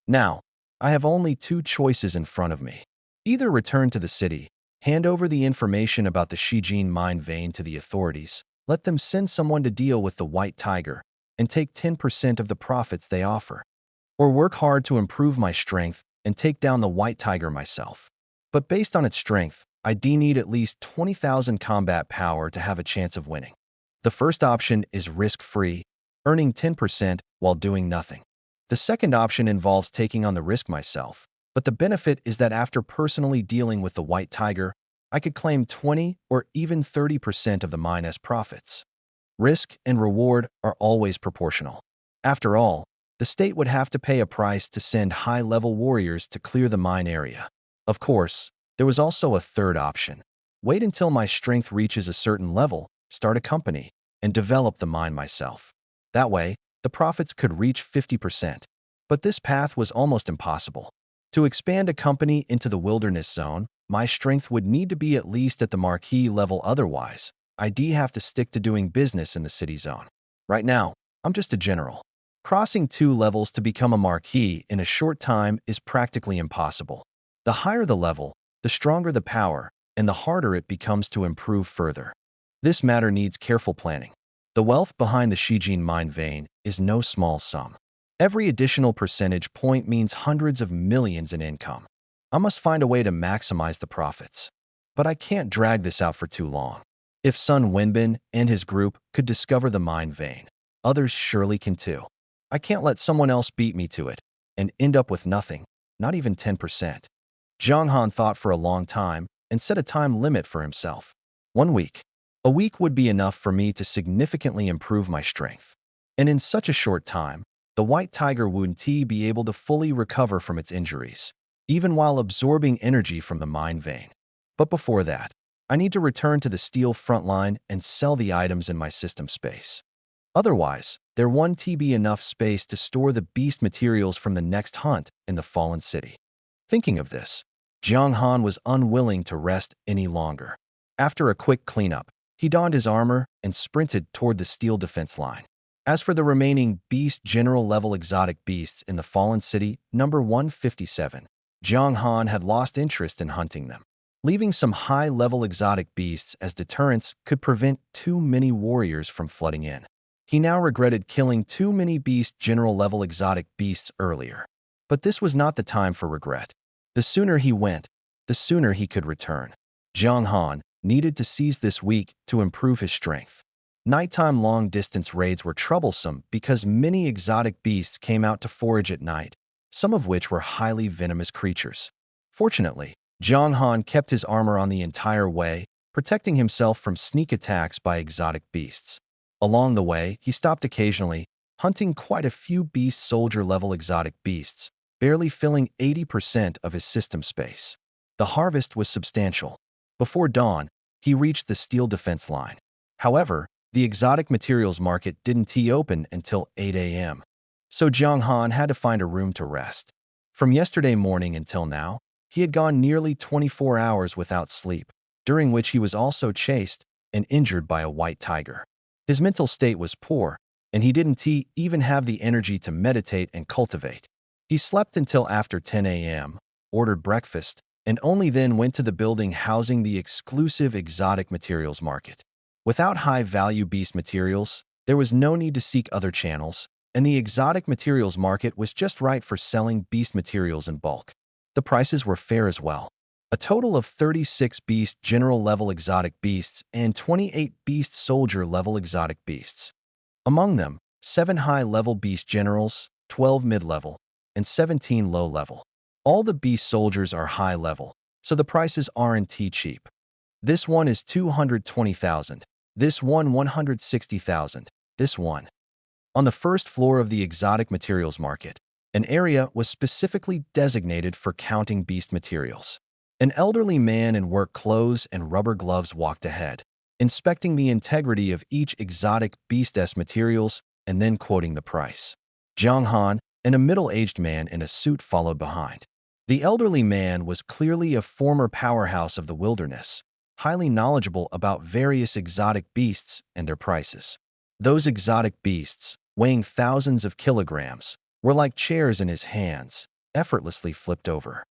Now, I have only 2 choices in front of me. Either return to the city, hand over the information about the Shijin mine vein to the authorities, let them send someone to deal with the white tiger, and take 10% of the profits they offer. Or work hard to improve my strength and take down the white tiger myself. But based on its strength, I need at least 20,000 combat power to have a chance of winning. The first option is risk-free, earning 10% while doing nothing. The second option involves taking on the risk myself, but the benefit is that after personally dealing with the white tiger, I could claim 20 or even 30% of the mine's profits. Risk and reward are always proportional. After all, the state would have to pay a price to send high-level warriors to clear the mine area. Of course, there was also a third option. Wait until my strength reaches a certain level, start a company, and develop the mine myself. That way, the profits could reach 50%. But this path was almost impossible. To expand a company into the wilderness zone, my strength would need to be at least at the marquee level, otherwise, I'd have to stick to doing business in the city zone. Right now, I'm just a general. Crossing 2 levels to become a marquee in a short time is practically impossible. The higher the level, the stronger the power, and the harder it becomes to improve further. This matter needs careful planning. The wealth behind the Shijin mine vein is no small sum. Every additional percentage point means hundreds of millions in income. I must find a way to maximize the profits. But I can't drag this out for too long. If Sun Wenbin and his group could discover the mine vein, others surely can too. I can't let someone else beat me to it and end up with nothing, not even 10%. Jiang Han thought for a long time and set a time limit for himself. 1 week. A week would be enough for me to significantly improve my strength. And in such a short time, the white tiger wouldn't be able to fully recover from its injuries, even while absorbing energy from the mine vein. But before that, I need to return to the steel front line and sell the items in my system space. Otherwise, there won't be enough space to store the beast materials from the next hunt in the fallen city. Thinking of this, Jiang Han was unwilling to rest any longer. After a quick cleanup, he donned his armor and sprinted toward the steel defense line. As for the remaining beast general-level exotic beasts in the fallen city, number 157, Jiang Han had lost interest in hunting them. Leaving some high-level exotic beasts as deterrents could prevent too many warriors from flooding in. He now regretted killing too many beast general-level exotic beasts earlier. But this was not the time for regret. The sooner he went, the sooner he could return. Jiang Han needed to seize this week to improve his strength. Nighttime long-distance raids were troublesome because many exotic beasts came out to forage at night, some of which were highly venomous creatures. Fortunately, Jiang Han kept his armor on the entire way, protecting himself from sneak attacks by exotic beasts. Along the way, he stopped occasionally, hunting quite a few beast soldier-level exotic beasts, barely filling 80% of his system space. The harvest was substantial. Before dawn, he reached the steel defense line. However, the exotic materials market didn't open until 8 a.m., so Jiang Han had to find a room to rest. From yesterday morning until now, he had gone nearly 24 hours without sleep, during which he was also chased and injured by a white tiger. His mental state was poor, and he didn't even have the energy to meditate and cultivate. He slept until after 10 a.m., ordered breakfast, and only then went to the building housing the exclusive exotic materials market. Without high-value beast materials, there was no need to seek other channels, and the exotic materials market was just right for selling beast materials in bulk. The prices were fair as well. A total of 36 beast general-level exotic beasts and 28 beast soldier-level exotic beasts. Among them, 7 high-level beast generals, 12 mid-level, and 17 low-level. All the beast soldiers are high-level, so the prices aren't cheap. This one is 220,000, this one 160,000, this one. On the first floor of the exotic materials market, an area was specifically designated for counting beast materials. An elderly man in work clothes and rubber gloves walked ahead, inspecting the integrity of each exotic beast's materials and then quoting the price. Jiang Han and a middle-aged man in a suit followed behind. The elderly man was clearly a former powerhouse of the wilderness, highly knowledgeable about various exotic beasts and their prices. Those exotic beasts, weighing thousands of kilograms, were like chairs in his hands, effortlessly flipped over.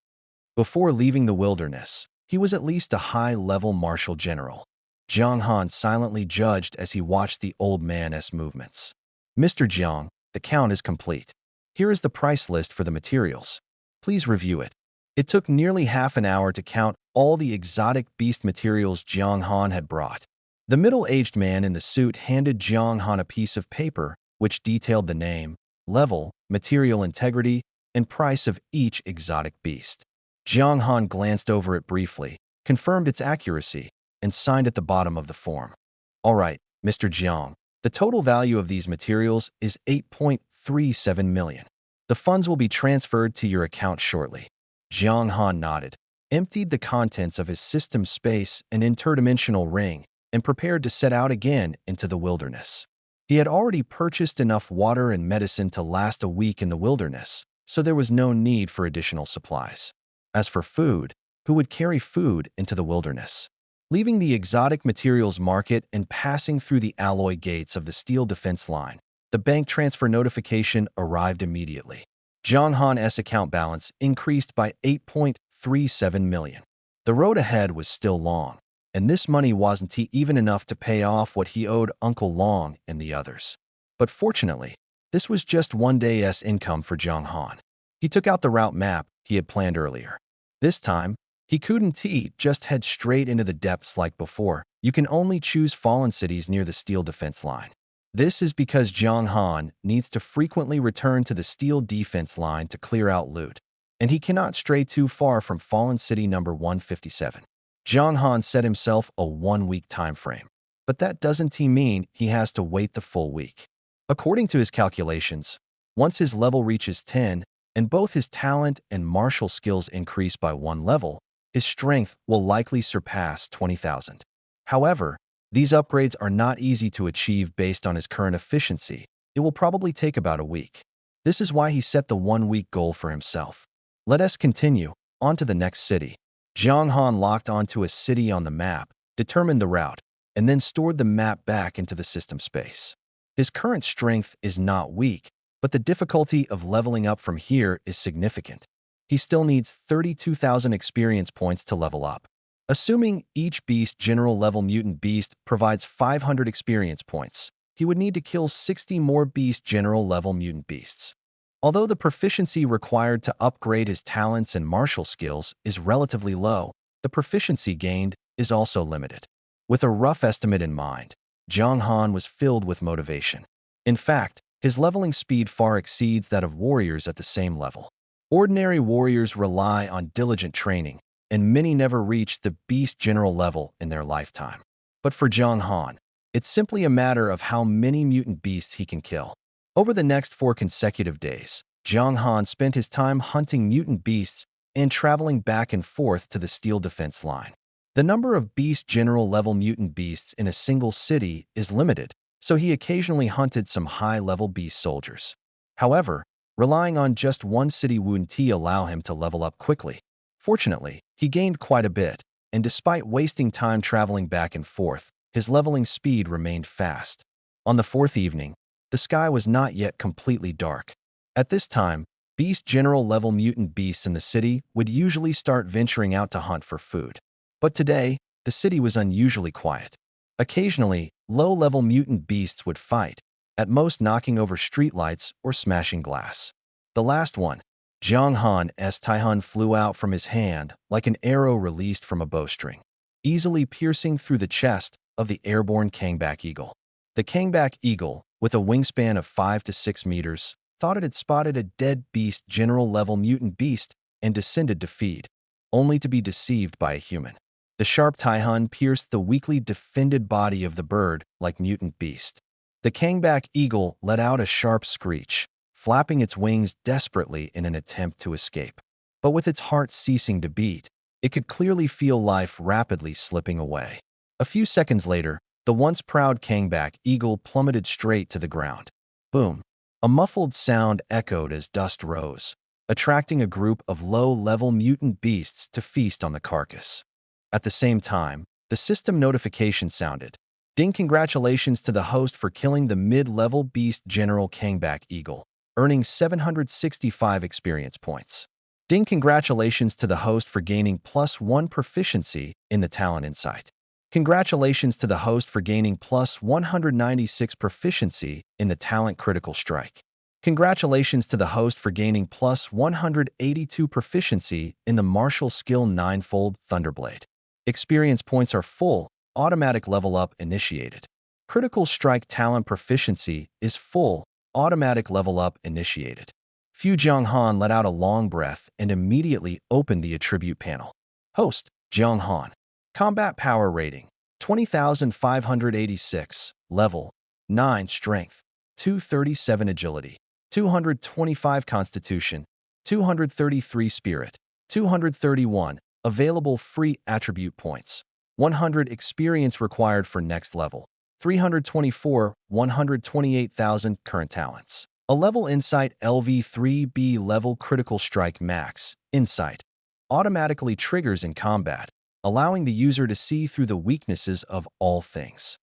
Before leaving the wilderness, he was at least a high-level martial general. Jiang Han silently judged as he watched the old man's movements. Mr. Jiang, the count is complete. Here is the price list for the materials. Please review it. It took nearly half an hour to count all the exotic beast materials Jiang Han had brought. The middle-aged man in the suit handed Jiang Han a piece of paper which detailed the name, level, material integrity, and price of each exotic beast. Jiang Han glanced over it briefly, confirmed its accuracy, and signed at the bottom of the form. All right, Mr. Jiang, the total value of these materials is 8.37 million. The funds will be transferred to your account shortly. Jiang Han nodded, emptied the contents of his system space and interdimensional ring, and prepared to set out again into the wilderness. He had already purchased enough water and medicine to last a week in the wilderness, so there was no need for additional supplies. As for food, who would carry food into the wilderness? Leaving the exotic materials market and passing through the alloy gates of the steel defense line, the bank transfer notification arrived immediately. Jiang Han's account balance increased by 8.37 million. The road ahead was still long, and this money wasn't even enough to pay off what he owed Uncle Long and the others. But fortunately, this was just one day's income for Jiang Han. He took out the route map he had planned earlier. This time, he couldn't just head straight into the depths like before. You can only choose fallen cities near the steel defense line. This is because Jiang Han needs to frequently return to the steel defense line to clear out loot, and he cannot stray too far from fallen city number 157. Jiang Han set himself a 1-week time frame, but that doesn't mean he has to wait the full week. According to his calculations, once his level reaches 10 and both his talent and martial skills increase by 1 level, his strength will likely surpass 20,000. However, these upgrades are not easy to achieve based on his current efficiency. It will probably take about a week. This is why he set the 1-week goal for himself. Let us continue on to the next city. Jiang Han locked onto a city on the map, determined the route, and then stored the map back into the system space. His current strength is not weak, but the difficulty of leveling up from here is significant. He still needs 32,000 experience points to level up. Assuming each beast general level mutant beast provides 500 experience points, he would need to kill 60 more beast general level mutant beasts. Although the proficiency required to upgrade his talents and martial skills is relatively low, the proficiency gained is also limited. With a rough estimate in mind, Jiang Han was filled with motivation. In fact, his leveling speed far exceeds that of warriors at the same level. Ordinary warriors rely on diligent training, and many never reach the beast general level in their lifetime. But for Jiang Han, it's simply a matter of how many mutant beasts he can kill. Over the next 4 consecutive days, Jiang Han spent his time hunting mutant beasts and traveling back and forth to the steel defense line. The number of beast general level mutant beasts in a single city is limited, so he occasionally hunted some high-level beast soldiers. However, relying on just one city wouldn't allow him to level up quickly. Fortunately, he gained quite a bit, and despite wasting time traveling back and forth, his leveling speed remained fast. On the 4th evening, the sky was not yet completely dark. At this time, beast general level mutant beasts in the city would usually start venturing out to hunt for food. But today, the city was unusually quiet. Occasionally, low-level mutant beasts would fight, at most knocking over streetlights or smashing glass. The last one, Jiang Han's Taihun, flew out from his hand like an arrow released from a bowstring, easily piercing through the chest of the airborne Kangback Eagle. The Kangback Eagle, with a wingspan of 5 to 6 meters, thought it had spotted a dead beast general level mutant beast and descended to feed, only to be deceived by a human. The sharp Taihun pierced the weakly defended body of the bird like mutant beast. The Kangback Eagle let out a sharp screech, flapping its wings desperately in an attempt to escape. But with its heart ceasing to beat, it could clearly feel life rapidly slipping away. A few seconds later, the once proud Kangback Eagle plummeted straight to the ground. Boom! A muffled sound echoed as dust rose, attracting a group of low-level mutant beasts to feast on the carcass. At the same time, the system notification sounded. Ding! Congratulations to the host for killing the mid-level beast general Kangback Eagle, earning 765 experience points. Ding! Congratulations to the host for gaining +1 proficiency in the talent insight. Congratulations to the host for gaining +196 proficiency in the talent critical strike. Congratulations to the host for gaining +182 proficiency in the martial skill 9-fold Thunderblade. Experience points are full, Automatic level up initiated. Critical strike talent proficiency is full. Automatic level up initiated. Fu Jianghan let out a long breath and immediately opened the attribute panel. Host, Jianghan. Combat power rating, 20,586. Level, 9 strength, 237 agility, 225 constitution, 233 spirit, 231 available free attribute points, 100 experience required for next level, 324, 128,000 current talents. A level Insight LV3B level critical strike max. Insight automatically triggers in combat, allowing the user to see through the weaknesses of all things.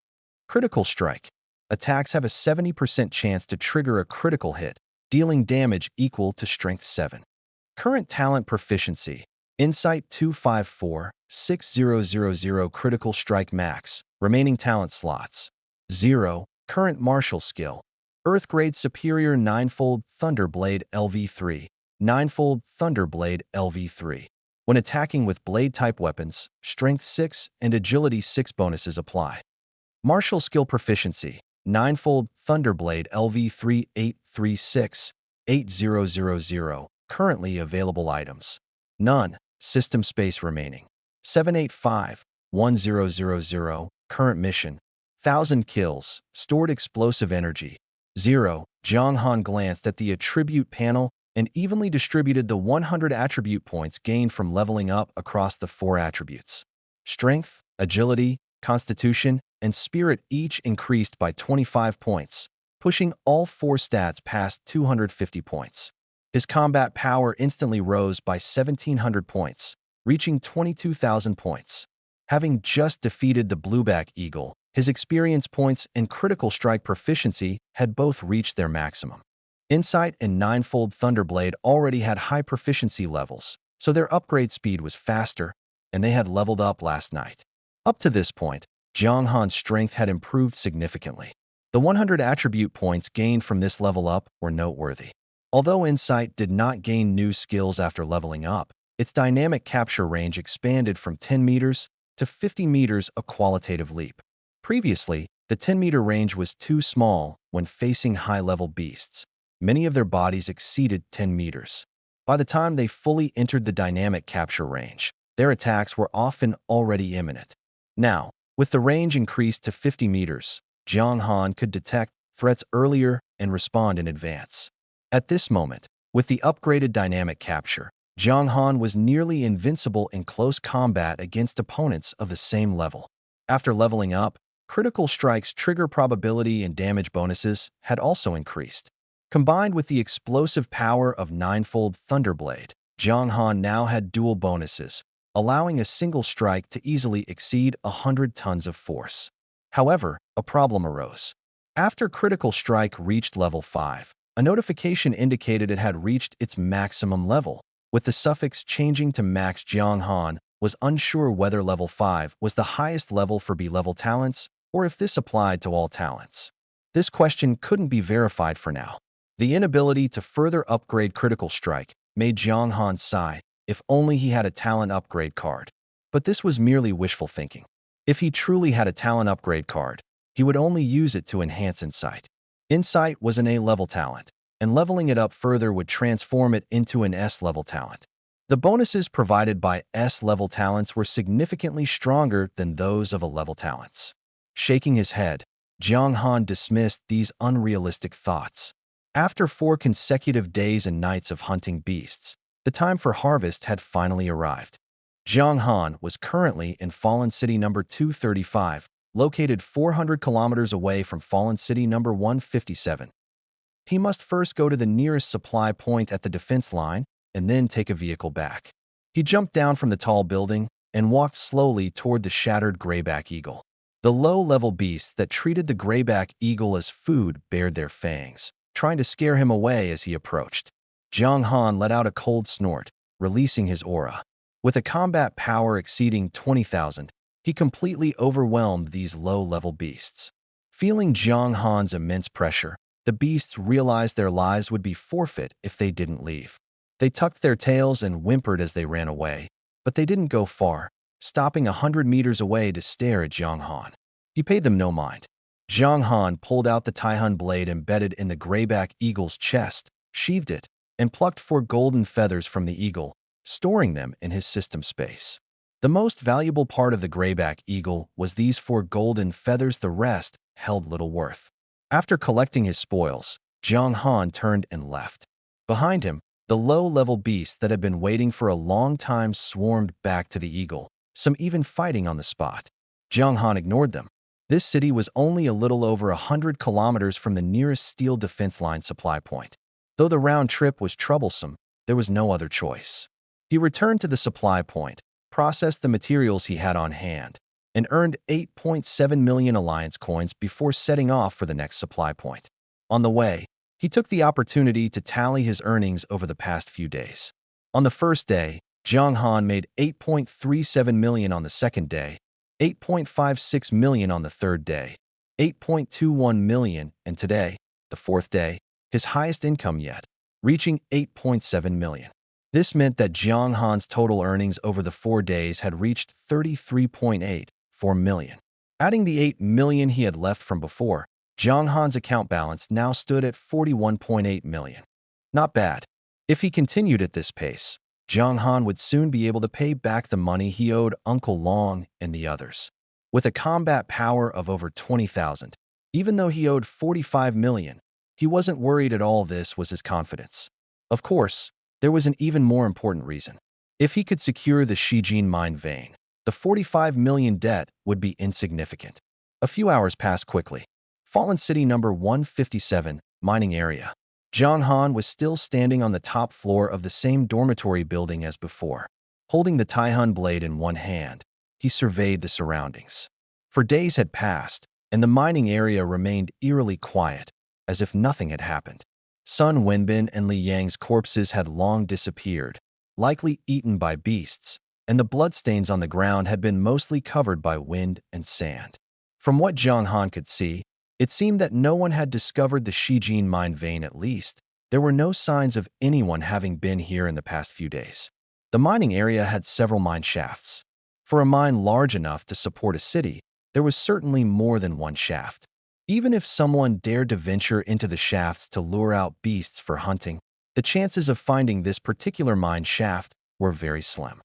Critical strike. Attacks have a 70% chance to trigger a critical hit, dealing damage equal to strength 7. Current talent proficiency. Insight 254, 6000 critical strike max. Remaining talent slots. 0. Current martial skill. Earth Grade Superior Ninefold Thunderblade LV3. Ninefold Thunderblade LV3. When attacking with blade-type weapons, Strength 6 and Agility 6 bonuses apply. Martial Skill Proficiency. Ninefold Thunderblade LV3 836 8000. Currently available items. None. System space remaining. 785 1000. Current mission. 1,000 kills. Stored explosive energy. 0. Jianghan glanced at the attribute panel and evenly distributed the 100 attribute points gained from leveling up across the 4 attributes. Strength, Agility, Constitution, and Spirit each increased by 25 points, pushing all 4 stats past 250 points. His combat power instantly rose by 1,700 points, reaching 22,000 points. Having just defeated the Blueback Eagle, his experience points and critical strike proficiency had both reached their maximum. Insight and Ninefold Thunderblade already had high proficiency levels, so their upgrade speed was faster, and they had leveled up last night. Up to this point, Jianghan's strength had improved significantly. The 100 attribute points gained from this level up were noteworthy. Although Insight did not gain new skills after leveling up, its dynamic capture range expanded from 10 meters to 50 meters, a qualitative leap. Previously, the 10-meter range was too small when facing high-level beasts. Many of their bodies exceeded 10 meters. By the time they fully entered the dynamic capture range, their attacks were often already imminent. Now, with the range increased to 50 meters, Jianghan could detect threats earlier and respond in advance. At this moment, with the upgraded dynamic capture, Jianghan was nearly invincible in close combat against opponents of the same level. After leveling up, critical strikes' trigger probability and damage bonuses had also increased. Combined with the explosive power of Ninefold Thunderblade, Jianghan now had dual bonuses, allowing a single strike to easily exceed 100 tons of force. However, a problem arose. After critical strike reached level 5, a notification indicated it had reached its maximum level. With the suffix changing to max, Jianghan was unsure whether level 5 was the highest level for B-level talents or if this applied to all talents. This question couldn't be verified for now. The inability to further upgrade critical strike made Jianghan sigh. If only he had a talent upgrade card. But this was merely wishful thinking. If he truly had a talent upgrade card, he would only use it to enhance Insight. Insight was an A-level talent, and leveling it up further would transform it into an S-level talent. The bonuses provided by S-level talents were significantly stronger than those of A-level talents. Shaking his head, Jianghan dismissed these unrealistic thoughts. After 4 consecutive days and nights of hunting beasts, the time for harvest had finally arrived. Jianghan was currently in Fallen City number 235, located 400 kilometers away from Fallen City number 157. He must first go to the nearest supply point at the defense line and then take a vehicle back. He jumped down from the tall building and walked slowly toward the shattered grayback eagle. The low-level beasts that treated the grayback eagle as food bared their fangs, trying to scare him away as he approached. Jianghan let out a cold snort, releasing his aura. With a combat power exceeding 20,000, he completely overwhelmed these low-level beasts. Feeling Jianghan's immense pressure, the beasts realized their lives would be forfeit if they didn't leave. They tucked their tails and whimpered as they ran away, but they didn't go far. stopping 100 meters away to stare at Jiang Han. He paid them no mind. Jiang Han pulled out the Taihun blade embedded in the grayback eagle's chest, sheathed it, and plucked 4 golden feathers from the eagle, storing them in his system space. The most valuable part of the grayback eagle was these 4 golden feathers, the rest held little worth. After collecting his spoils, Jiang Han turned and left. Behind him, the low-level beasts that had been waiting for a long time swarmed back to the eagle, some even fighting on the spot. Jiang Han ignored them. This city was only a little over 100 kilometers from the nearest steel defense line supply point. Though the round trip was troublesome, there was no other choice. He returned to the supply point, processed the materials he had on hand, and earned 8.7 million alliance coins before setting off for the next supply point. On the way, he took the opportunity to tally his earnings over the past few days. On the first day, Jiang Han made 8.37 million on the second day, 8.56 million on the third day, 8.21 million, and today, the fourth day, his highest income yet, reaching 8.7 million. This meant that Jiang Han's total earnings over the 4 days had reached 33.84 million. Adding the 8 million he had left from before, Jiang Han's account balance now stood at 41.8 million. Not bad. If he continued at this pace, Jiang Han would soon be able to pay back the money he owed Uncle Long and the others. With a combat power of over 20,000, even though he owed 45 million, he wasn't worried at all. This was his confidence. Of course, there was an even more important reason. If he could secure the Shijin mine vein, the 45 million debt would be insignificant. A few hours passed quickly. Fallen City number 157, mining area. Jiang Han was still standing on the top floor of the same dormitory building as before. Holding the Taihun blade in one hand, he surveyed the surroundings. For days had passed, and the mining area remained eerily quiet, as if nothing had happened. Sun Wenbin and Li Yang's corpses had long disappeared, likely eaten by beasts, and the bloodstains on the ground had been mostly covered by wind and sand. From what Jiang Han could see, it seemed that no one had discovered the Shijin mine vein. At least, there were no signs of anyone having been here in the past few days. The mining area had several mine shafts. For a mine large enough to support a city, there was certainly more than one shaft. Even if someone dared to venture into the shafts to lure out beasts for hunting, the chances of finding this particular mine shaft were very slim.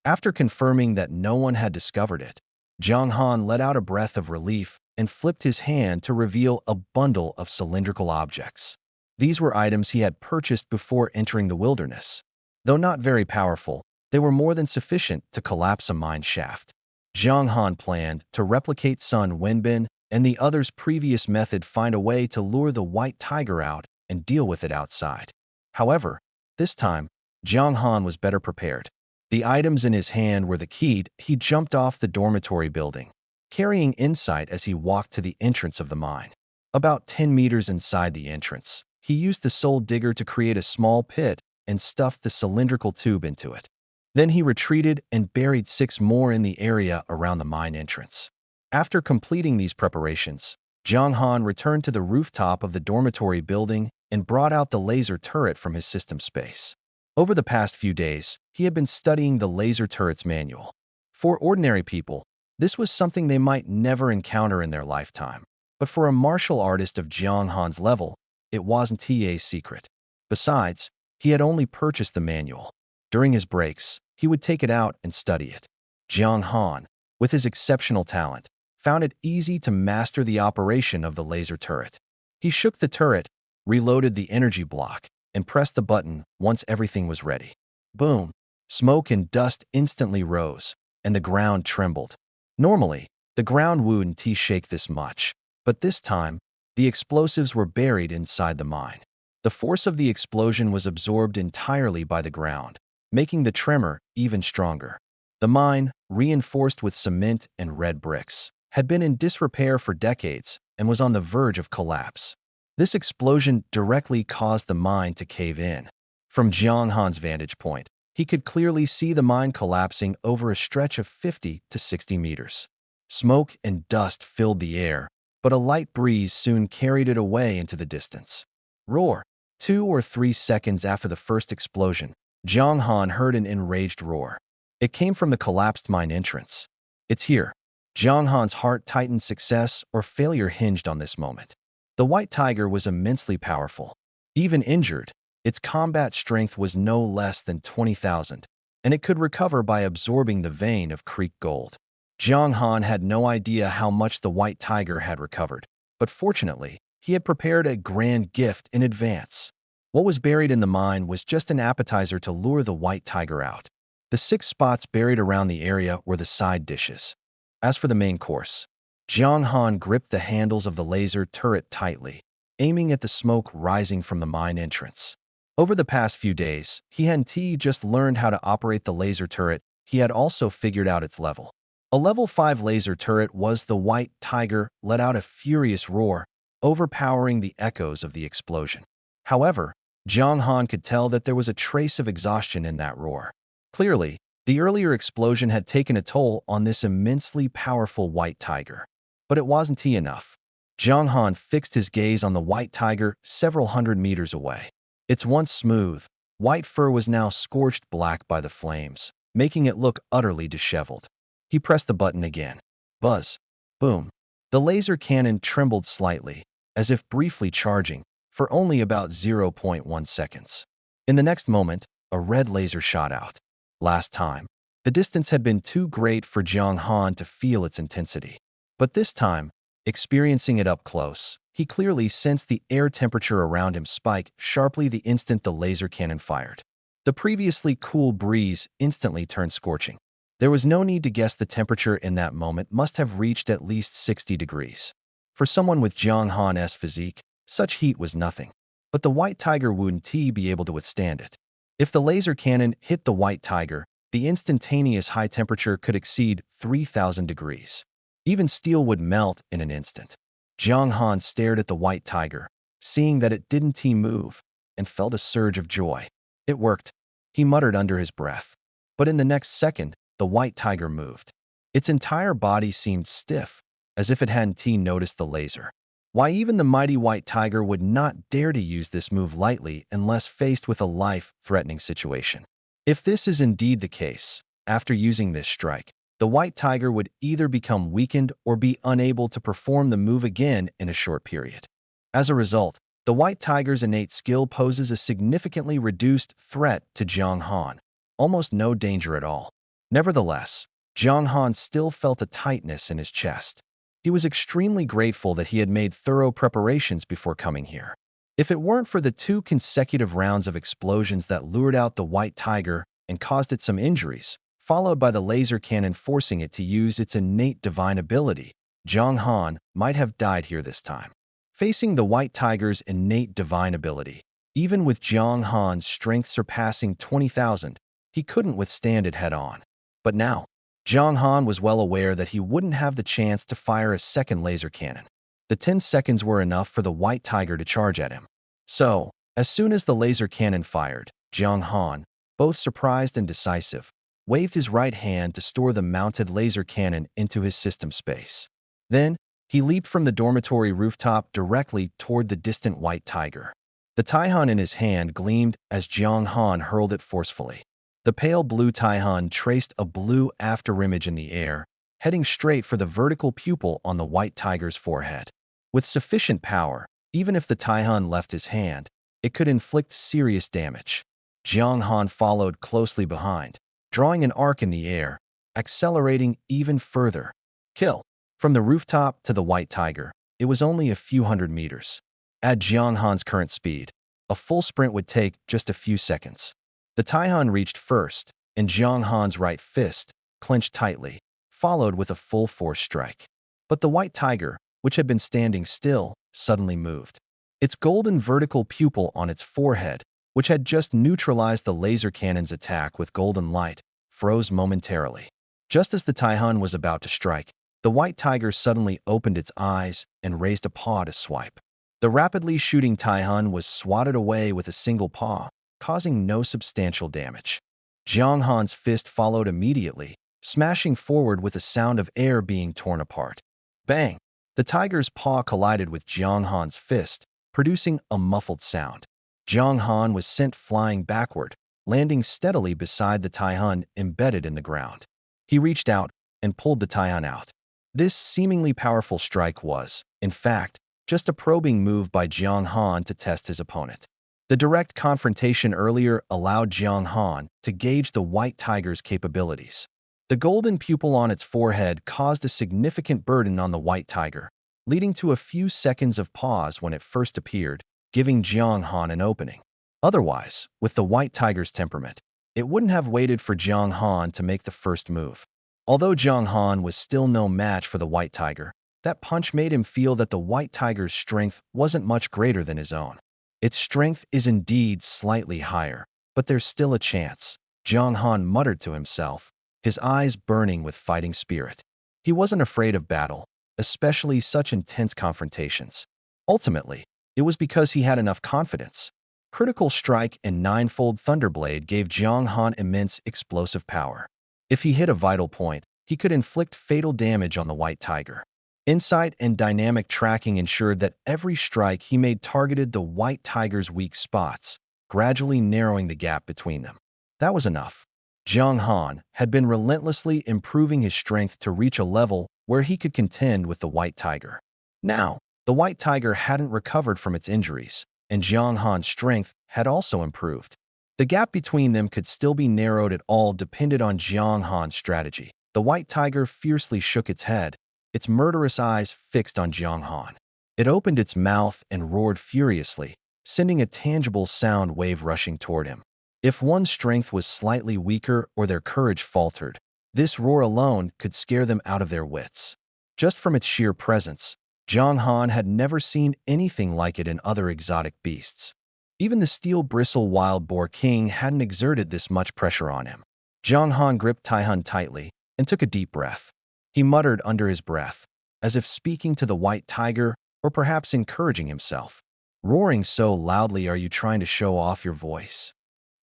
After confirming that no one had discovered it, Jiang Han let out a breath of relief and flipped his hand to reveal a bundle of cylindrical objects. These were items he had purchased before entering the wilderness. Though not very powerful, they were more than sufficient to collapse a mine shaft. Jiang Han planned to replicate Sun Wenbin and the others' previous method, find a way to lure the white tiger out and deal with it outside. However, this time, Jiang Han was better prepared. The items in his hand were the key. He jumped off the dormitory building, carrying Insight as he walked to the entrance of the mine. About 10 meters inside the entrance, he used the soul digger to create a small pit and stuffed the cylindrical tube into it. Then he retreated and buried 6 more in the area around the mine entrance. After completing these preparations, Jiang Han returned to the rooftop of the dormitory building and brought out the laser turret from his system space. Over the past few days, he had been studying the laser turret's manual. For ordinary people, this was something they might never encounter in their lifetime. But for a martial artist of Jiang Han's level, it wasn't a secret. Besides, he had only purchased the manual. During his breaks, he would take it out and study it. Jiang Han, with his exceptional talent, found it easy to master the operation of the laser turret. He shook the turret, reloaded the energy block, and pressed the button once everything was ready. Boom! Smoke and dust instantly rose, and the ground trembled. Normally, the ground wouldn't shake this much, but this time, the explosives were buried inside the mine. The force of the explosion was absorbed entirely by the ground, making the tremor even stronger. The mine, reinforced with cement and red bricks, had been in disrepair for decades and was on the verge of collapse. This explosion directly caused the mine to cave in. From Jiang Han's vantage point, he could clearly see the mine collapsing over a stretch of 50 to 60 meters. Smoke and dust filled the air, but a light breeze soon carried it away into the distance. Roar! 2 or 3 seconds after the first explosion, Jiang Han heard an enraged roar. It came from the collapsed mine entrance. It's here. Jiang Han's heart tightened. Success or failure hinged on this moment. The white tiger was immensely powerful. Even injured, its combat strength was no less than 20,000, and it could recover by absorbing the vein of Creek gold. Jiang Han had no idea how much the white tiger had recovered, but fortunately, he had prepared a grand gift in advance. What was buried in the mine was just an appetizer to lure the white tiger out. The 6 spots buried around the area were the side dishes. As for the main course, Jiang Han gripped the handles of the laser turret tightly, aiming at the smoke rising from the mine entrance. Over the past few days, he hadn't just learned how to operate the laser turret, he had also figured out its level. A level 5 laser turret was the white tiger let out a furious roar, overpowering the echoes of the explosion. However, Jiang Han could tell that there was a trace of exhaustion in that roar. Clearly, the earlier explosion had taken a toll on this immensely powerful white tiger. But it wasn't enough. Jiang Han fixed his gaze on the white tiger several hundred meters away. Its once smooth, white fur was now scorched black by the flames, making it look utterly disheveled. He pressed the button again. Buzz. Boom. The laser cannon trembled slightly, as if briefly charging, for only about 0.1 seconds. In the next moment, a red laser shot out. Last time, the distance had been too great for Jiang Han to feel its intensity. But this time, experiencing it up close, he clearly sensed the air temperature around him spike sharply the instant the laser cannon fired. The previously cool breeze instantly turned scorching. There was no need to guess. The temperature in that moment must have reached at least 60 degrees. For someone with Jiang Han's physique, such heat was nothing. But the white tiger wouldn't be able to withstand it. If the laser cannon hit the white tiger, the instantaneous high temperature could exceed 3,000 degrees. Even steel would melt in an instant. Jiang Han stared at the white tiger, seeing that it didn't move, and felt a surge of joy. It worked, he muttered under his breath. But in the next second, the white tiger moved. Its entire body seemed stiff, as if it hadn't noticed the laser. Why, even the mighty white tiger would not dare to use this move lightly unless faced with a life-threatening situation. If this is indeed the case, after using this strike, the white tiger would either become weakened or be unable to perform the move again in a short period. As a result, the white tiger's innate skill poses a significantly reduced threat to Jiang Han, almost no danger at all. Nevertheless, Jiang Han still felt a tightness in his chest. He was extremely grateful that he had made thorough preparations before coming here. If it weren't for the 2 consecutive rounds of explosions that lured out the white tiger and caused it some injuries, followed by the laser cannon forcing it to use its innate divine ability, Jiang Han might have died here this time. Facing the white tiger's innate divine ability, even with Jiang Han's strength surpassing 20,000, he couldn't withstand it head-on. But now, Jiang Han was well aware that he wouldn't have the chance to fire a second laser cannon. The 10 seconds were enough for the white tiger to charge at him. So, as soon as the laser cannon fired, Jiang Han, both surprised and decisive, waved his right hand to store the mounted laser cannon into his system space. Then, he leaped from the dormitory rooftop directly toward the distant white tiger. The Taihan in his hand gleamed as Jiang Han hurled it forcefully. The pale blue Taihan traced a blue afterimage in the air, heading straight for the vertical pupil on the white tiger's forehead. With sufficient power, even if the Taihan left his hand, it could inflict serious damage. Jiang Han followed closely behind, drawing an arc in the air, accelerating even further. Kill. From the rooftop to the white tiger, it was only a few hundred meters. At Jiang Han's current speed, a full sprint would take just a few seconds. The Taihan reached first, and Jiang Han's right fist clenched tightly, followed with a full-force strike. But the white tiger, which had been standing still, suddenly moved. Its golden vertical pupil on its forehead, which had just neutralized the laser cannon's attack with golden light, froze momentarily. Just as the Taihan was about to strike, the white tiger suddenly opened its eyes and raised a paw to swipe. The rapidly shooting Taihan was swatted away with a single paw, causing no substantial damage. Jiang Han's fist followed immediately, smashing forward with a sound of air being torn apart. Bang! The tiger's paw collided with Jiang Han's fist, producing a muffled sound. Jiang Han was sent flying backward, landing steadily beside the Taihun embedded in the ground. He reached out and pulled the Taihun out. This seemingly powerful strike was, in fact, just a probing move by Jiang Han to test his opponent. The direct confrontation earlier allowed Jiang Han to gauge the White Tiger's capabilities. The golden pupil on its forehead caused a significant burden on the White Tiger, leading to a few seconds of pause when it first appeared, giving Jiang Han an opening. Otherwise, with the White Tiger's temperament, it wouldn't have waited for Jiang Han to make the first move. Although Jiang Han was still no match for the White Tiger, that punch made him feel that the White Tiger's strength wasn't much greater than his own. Its strength is indeed slightly higher, but there's still a chance, Jiang Han muttered to himself, his eyes burning with fighting spirit. He wasn't afraid of battle, especially such intense confrontations. Ultimately, it was because he had enough confidence. Critical Strike and Ninefold Thunderblade gave Jiang Han immense explosive power. If he hit a vital point, he could inflict fatal damage on the White Tiger. Insight and dynamic tracking ensured that every strike he made targeted the White Tiger's weak spots, gradually narrowing the gap between them. That was enough. Jiang Han had been relentlessly improving his strength to reach a level where he could contend with the White Tiger. Now, the White Tiger hadn't recovered from its injuries, and Jiang Han's strength had also improved. The gap between them could still be narrowed. It all depended on Jiang Han's strategy. The White Tiger fiercely shook its head, its murderous eyes fixed on Jiang Han. It opened its mouth and roared furiously, sending a tangible sound wave rushing toward him. If one's strength was slightly weaker or their courage faltered, this roar alone could scare them out of their wits. Just from its sheer presence, Jiang Han had never seen anything like it in other exotic beasts. Even the steel bristle wild boar king hadn't exerted this much pressure on him. Jiang Han gripped Taihun tightly and took a deep breath. He muttered under his breath, as if speaking to the White Tiger or perhaps encouraging himself. Roaring so loudly, are you trying to show off your voice?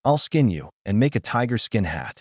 I'll skin you and make a tiger skin hat.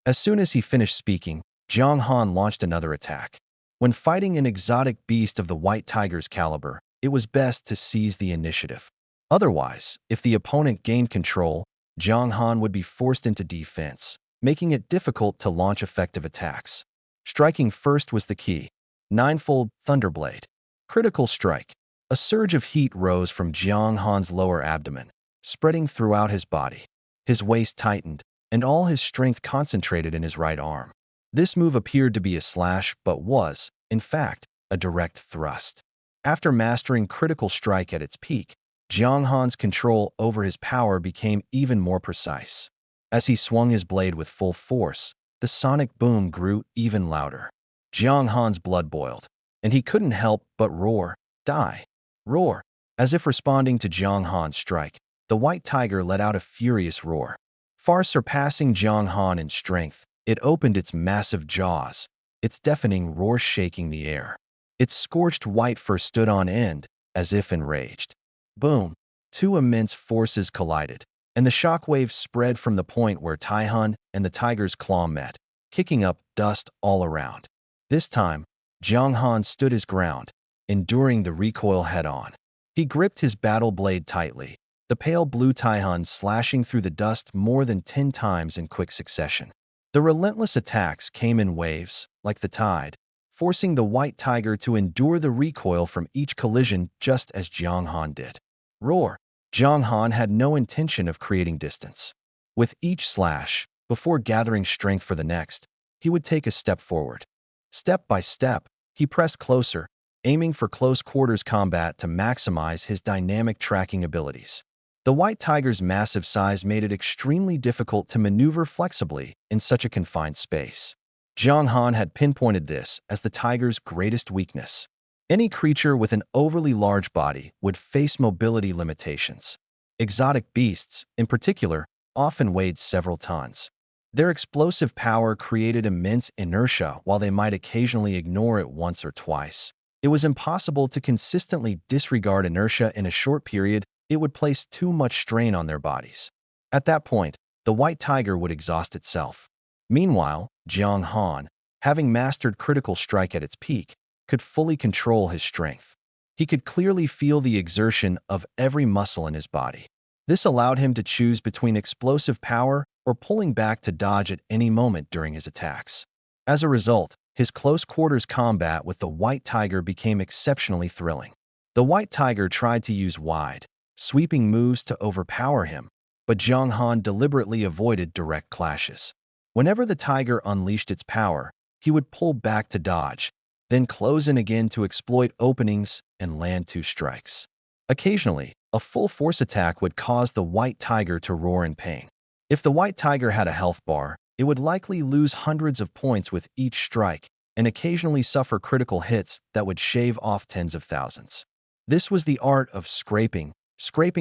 As soon as he finished speaking, Jiang Han launched another attack. When fighting an exotic beast of the White Tiger's caliber, it was best to seize the initiative. Otherwise, if the opponent gained control, Jiang Han would be forced into defense, making it difficult to launch effective attacks. Striking first was the key. Ninefold Thunderblade. Critical strike. A surge of heat rose from Jiang Han's lower abdomen, spreading throughout his body. His waist tightened, and all his strength concentrated in his right arm. This move appeared to be a slash, but was, in fact, a direct thrust. After mastering Critical Strike at its peak, Jiang Han's control over his power became even more precise. As he swung his blade with full force, the sonic boom grew even louder. Jiang Han's blood boiled, and he couldn't help but roar, die, roar. As if responding to Jiang Han's strike, the White Tiger let out a furious roar. Far surpassing Jiang Han in strength, it opened its massive jaws, its deafening roar shaking the air. Its scorched white fur stood on end, as if enraged. Boom! Two immense forces collided, and the shockwave spread from the point where Taihun and the tiger's claw met, kicking up dust all around. This time, Jiang Han stood his ground, enduring the recoil head-on. He gripped his battle blade tightly, the pale blue Taihun slashing through the dust more than 10 times in quick succession. The relentless attacks came in waves, like the tide, forcing the White Tiger to endure the recoil from each collision just as Jiang Han did. Roar! Jiang Han had no intention of creating distance. With each slash, before gathering strength for the next, he would take a step forward. Step by step, he pressed closer, aiming for close-quarters combat to maximize his dynamic tracking abilities. The White Tiger's massive size made it extremely difficult to maneuver flexibly in such a confined space. Jiang Han had pinpointed this as the tiger's greatest weakness. Any creature with an overly large body would face mobility limitations. Exotic beasts, in particular, often weighed several tons. Their explosive power created immense inertia while they might occasionally ignore it once or twice. It was impossible to consistently disregard inertia in a short period. It would place too much strain on their bodies. At that point, the White Tiger would exhaust itself. Meanwhile, Jiang Han, having mastered Critical Strike at its peak, could fully control his strength. He could clearly feel the exertion of every muscle in his body. This allowed him to choose between explosive power or pulling back to dodge at any moment during his attacks. As a result, his close-quarters combat with the White Tiger became exceptionally thrilling. The White Tiger tried to use wide, sweeping moves to overpower him, but Jiang Han deliberately avoided direct clashes. Whenever the tiger unleashed its power, he would pull back to dodge, then close in again to exploit openings and land two strikes. Occasionally, a full-force attack would cause the White Tiger to roar in pain. If the White Tiger had a health bar, it would likely lose hundreds of points with each strike and occasionally suffer critical hits that would shave off tens of thousands. This was the art of scraping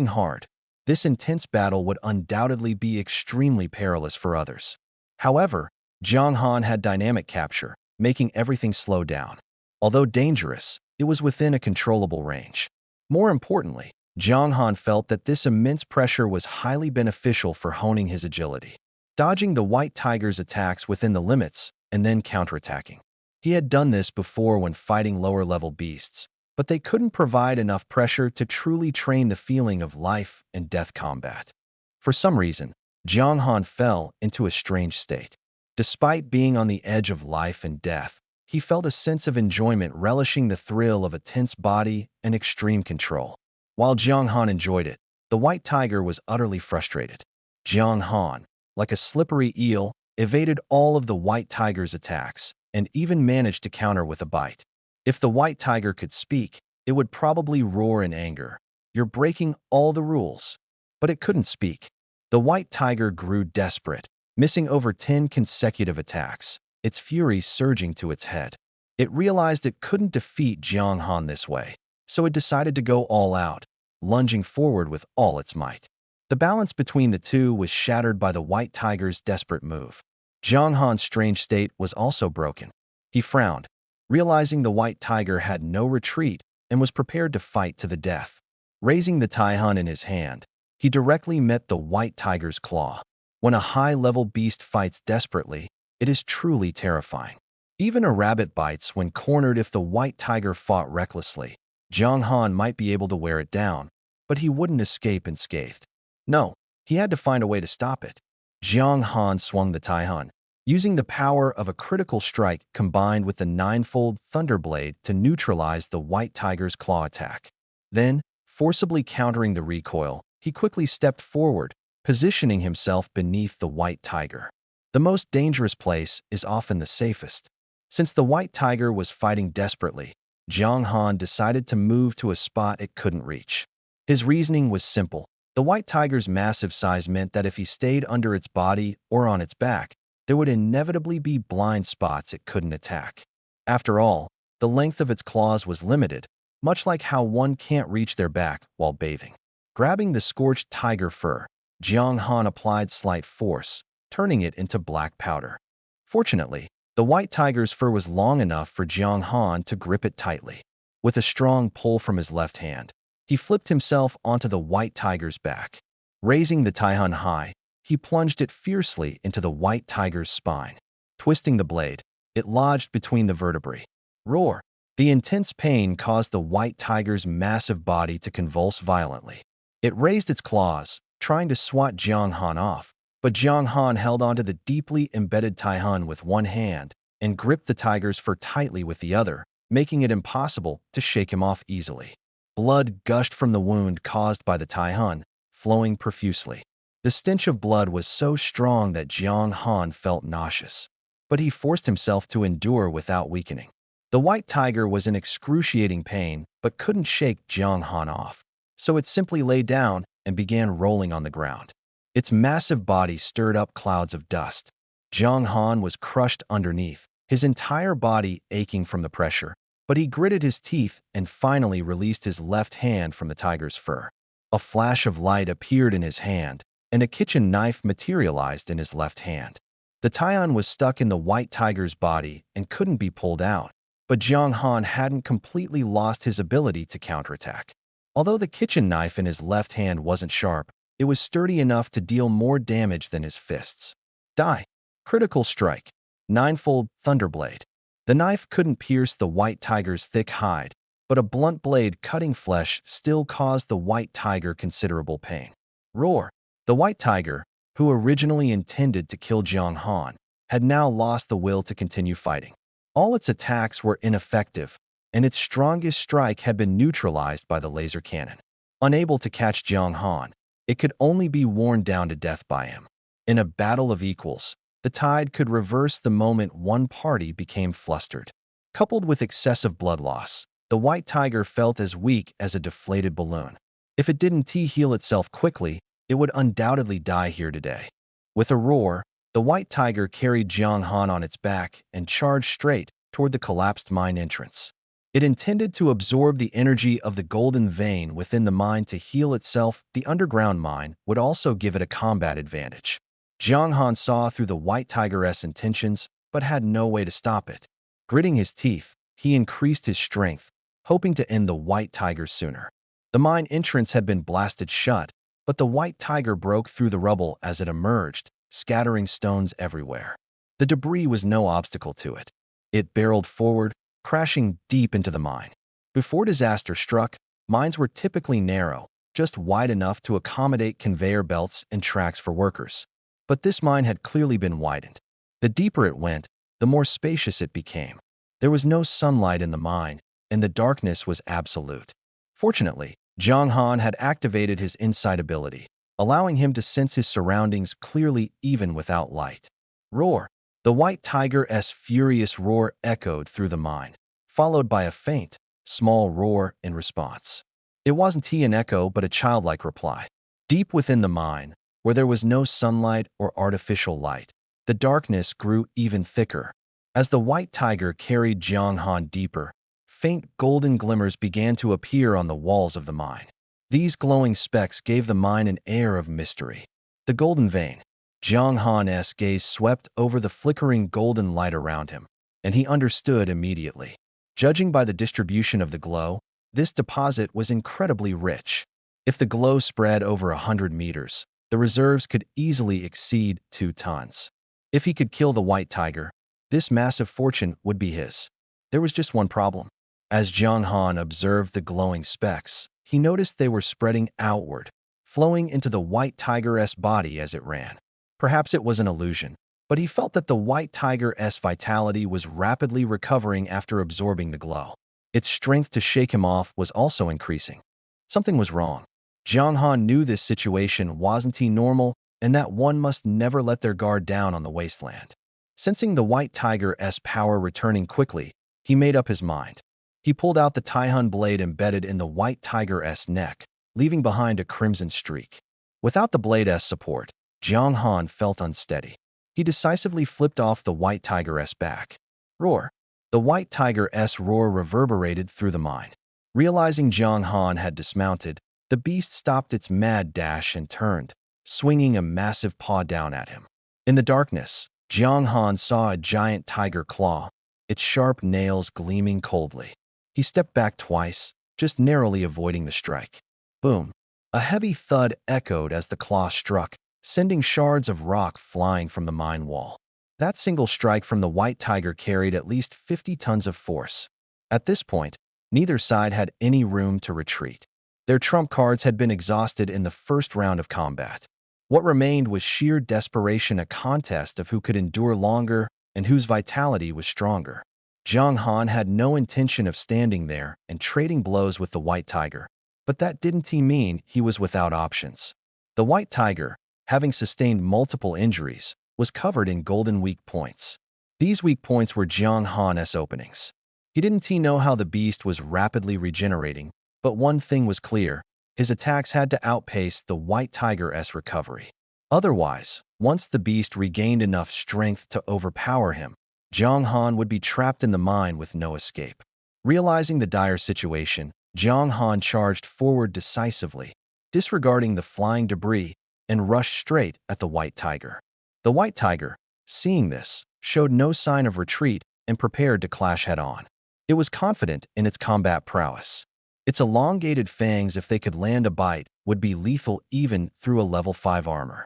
hard. This intense battle would undoubtedly be extremely perilous for others. However, Jiang Han had dynamic capture, making everything slow down. Although dangerous, it was within a controllable range. More importantly, Jiang Han felt that this immense pressure was highly beneficial for honing his agility, dodging the White Tiger's attacks within the limits and then counterattacking. He had done this before when fighting lower-level beasts, but they couldn't provide enough pressure to truly train the feeling of life and death combat. For some reason, Jiang Han fell into a strange state. Despite being on the edge of life and death, he felt a sense of enjoyment, relishing the thrill of a tense body and extreme control. While Jiang Han enjoyed it, the White Tiger was utterly frustrated. Jiang Han, like a slippery eel, evaded all of the White Tiger's attacks and even managed to counter with a bite. If the White Tiger could speak, it would probably roar in anger. "You're breaking all the rules." But it couldn't speak. The White Tiger grew desperate, missing over 10 consecutive attacks, its fury surging to its head. It realized it couldn't defeat Jiang Han this way, so it decided to go all out, lunging forward with all its might. The balance between the two was shattered by the White Tiger's desperate move. Jiang Han's strange state was also broken. He frowned, realizing the White Tiger had no retreat and was prepared to fight to the death. Raising the Taihan in his hand, he directly met the White Tiger's claw. When a high-level beast fights desperately, it is truly terrifying. Even a rabbit bites when cornered. If the White Tiger fought recklessly, Jiang Han might be able to wear it down, but he wouldn't escape unscathed. No, he had to find a way to stop it. Jiang Han swung the Taihan, using the power of a critical strike combined with the ninefold Thunderblade to neutralize the White Tiger's claw attack. Then, forcibly countering the recoil, he quickly stepped forward, positioning himself beneath the White Tiger. The most dangerous place is often the safest. Since the White Tiger was fighting desperately, Jiang Han decided to move to a spot it couldn't reach. His reasoning was simple. The White Tiger's massive size meant that if he stayed under its body or on its back, there would inevitably be blind spots it couldn't attack. After all, the length of its claws was limited, much like how one can't reach their back while bathing. Grabbing the scorched tiger fur, Jiang Han applied slight force, turning it into black powder. Fortunately, the White Tiger's fur was long enough for Jiang Han to grip it tightly. With a strong pull from his left hand, he flipped himself onto the White Tiger's back. Raising the Taihan high, he plunged it fiercely into the White Tiger's spine. Twisting the blade, it lodged between the vertebrae. Roar! The intense pain caused the White Tiger's massive body to convulse violently. It raised its claws, trying to swat Jiang Han off, but Jiang Han held onto the deeply embedded Taihan with one hand and gripped the tiger's fur tightly with the other, making it impossible to shake him off easily. Blood gushed from the wound caused by the Taihan, flowing profusely. The stench of blood was so strong that Jiang Han felt nauseous, but he forced himself to endure without weakening. The White Tiger was in excruciating pain but couldn't shake Jiang Han off, so it simply lay down and began rolling on the ground. Its massive body stirred up clouds of dust. Jiang Han was crushed underneath, his entire body aching from the pressure, but he gritted his teeth and finally released his left hand from the tiger's fur. A flash of light appeared in his hand, and a kitchen knife materialized in his left hand. The Taihan was stuck in the White Tiger's body and couldn't be pulled out, but Jiang Han hadn't completely lost his ability to counterattack. Although the kitchen knife in his left hand wasn't sharp, it was sturdy enough to deal more damage than his fists. Die. Critical strike. Ninefold Thunderblade. The knife couldn't pierce the White Tiger's thick hide, but a blunt blade cutting flesh still caused the White Tiger considerable pain. Roar! The white tiger, who originally intended to kill Jiang Han, had now lost the will to continue fighting. All its attacks were ineffective, and its strongest strike had been neutralized by the laser cannon. Unable to catch Jiang Han, it could only be worn down to death by him. In a battle of equals, the tide could reverse the moment one party became flustered. Coupled with excessive blood loss, the white tiger felt as weak as a deflated balloon. If it didn't heal itself quickly, it would undoubtedly die here today. With a roar, the white tiger carried Jiang Han on its back and charged straight toward the collapsed mine entrance. It intended to absorb the energy of the golden vein within the mine to heal itself. The underground mine would also give it a combat advantage. Jiang Han saw through the white tiger's intentions, but had no way to stop it. Gritting his teeth, he increased his strength, hoping to end the white tiger sooner. The mine entrance had been blasted shut, but the white tiger broke through the rubble as it emerged, scattering stones everywhere. The debris was no obstacle to it. It barreled forward, crashing deep into the mine. Before disaster struck, mines were typically narrow, just wide enough to accommodate conveyor belts and tracks for workers. But this mine had clearly been widened. The deeper it went, the more spacious it became. There was no sunlight in the mine, and the darkness was absolute. Fortunately, Jiang Han had activated his insight ability, allowing him to sense his surroundings clearly even without light. Roar! The white tiger's furious roar echoed through the mine, followed by a faint, small roar in response. It wasn't an echo but a childlike reply. Deep within the mine, where there was no sunlight or artificial light, the darkness grew even thicker. As the white tiger carried Jiang Han deeper, faint golden glimmers began to appear on the walls of the mine. These glowing specks gave the mine an air of mystery. The golden vein. Jiang Han's gaze swept over the flickering golden light around him, and he understood immediately. Judging by the distribution of the glow, this deposit was incredibly rich. If the glow spread over 100 meters, the reserves could easily exceed 2 tons. If he could kill the white tiger, this massive fortune would be his. There was just one problem. As Jiang Han observed the glowing specks, he noticed they were spreading outward, flowing into the white tiger's body as it ran. Perhaps it was an illusion, but he felt that the white tiger's vitality was rapidly recovering after absorbing the glow. Its strength to shake him off was also increasing. Something was wrong. Jiang Han knew this situation wasn't normal and that one must never let their guard down on the wasteland. Sensing the white tiger's power returning quickly, he made up his mind. He pulled out the Taihun blade embedded in the white tiger's neck, leaving behind a crimson streak. Without the blade's support, Jiang Han felt unsteady. He decisively flipped off the white tiger's back. Roar! The white tiger's roar reverberated through the mine. Realizing Jiang Han had dismounted, the beast stopped its mad dash and turned, swinging a massive paw down at him. In the darkness, Jiang Han saw a giant tiger claw, its sharp nails gleaming coldly. He stepped back twice, just narrowly avoiding the strike. Boom! A heavy thud echoed as the claw struck, sending shards of rock flying from the mine wall. That single strike from the white tiger carried at least 50 tons of force. At this point, neither side had any room to retreat. Their trump cards had been exhausted in the first round of combat. What remained was sheer desperation, a contest of who could endure longer and whose vitality was stronger. Jiang Han had no intention of standing there and trading blows with the white tiger, but that didn't mean he was without options. The white tiger, having sustained multiple injuries, was covered in golden weak points. These weak points were Jiang Han's openings. He didn't know how the beast was rapidly regenerating, but one thing was clear: his attacks had to outpace the white tiger's recovery. Otherwise, once the beast regained enough strength to overpower him, Jiang Han would be trapped in the mine with no escape. Realizing the dire situation, Jiang Han charged forward decisively, disregarding the flying debris, and rushed straight at the white tiger. The white tiger, seeing this, showed no sign of retreat and prepared to clash head-on. It was confident in its combat prowess. Its elongated fangs, if they could land a bite, would be lethal even through a level 5 armor.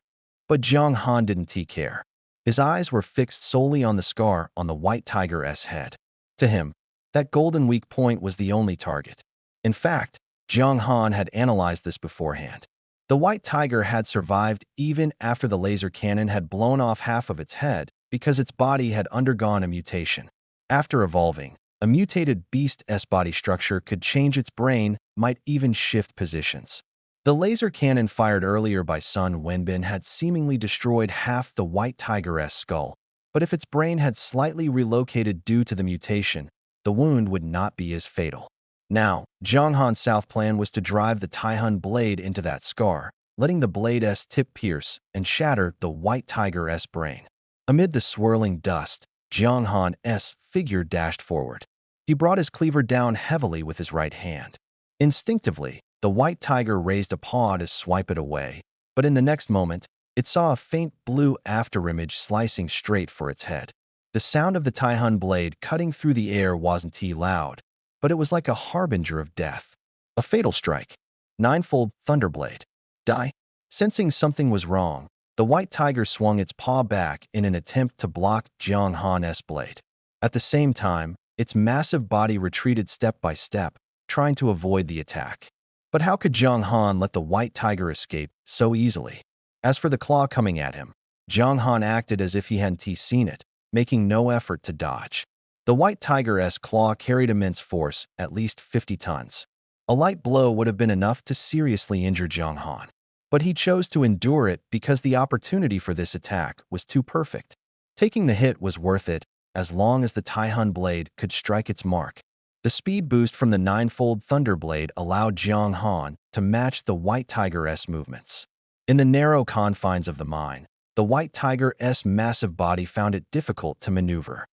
But Jiang Han didn't care. His eyes were fixed solely on the scar on the white tiger's head. To him, that golden weak point was the only target. In fact, Jiang Han had analyzed this beforehand. The white tiger had survived even after the laser cannon had blown off half of its head because its body had undergone a mutation. After evolving, a mutated beast's body structure could change its brain, might even shift positions. The laser cannon fired earlier by Sun Wenbin had seemingly destroyed half the white tiger's skull, but if its brain had slightly relocated due to the mutation, the wound would not be as fatal. Now, Zhang Han's south plan was to drive the Taihun blade into that scar, letting the blade's tip pierce and shatter the white tiger's brain. Amid the swirling dust, Zhang Han's figure dashed forward. He brought his cleaver down heavily with his right hand. Instinctively, the white tiger raised a paw to swipe it away, but in the next moment, it saw a faint blue afterimage slicing straight for its head. The sound of the Taihun blade cutting through the air wasn't too loud, but it was like a harbinger of death. A fatal strike. Ninefold Thunderblade. Die. Sensing something was wrong, the white tiger swung its paw back in an attempt to block Zhang Han's blade. At the same time, its massive body retreated step by step, trying to avoid the attack. But how could Zhang Han let the white tiger escape so easily? As for the claw coming at him, Zhang Han acted as if he hadn't seen it, making no effort to dodge. The white tiger's claw carried immense force, at least 50 tons. A light blow would have been enough to seriously injure Zhang Han. But he chose to endure it because the opportunity for this attack was too perfect. Taking the hit was worth it, as long as the Taihun blade could strike its mark. The speed boost from the ninefold Thunderblade allowed Zhang Han to match the white tiger's movements. In the narrow confines of the mine, the white tiger's massive body found it difficult to maneuver.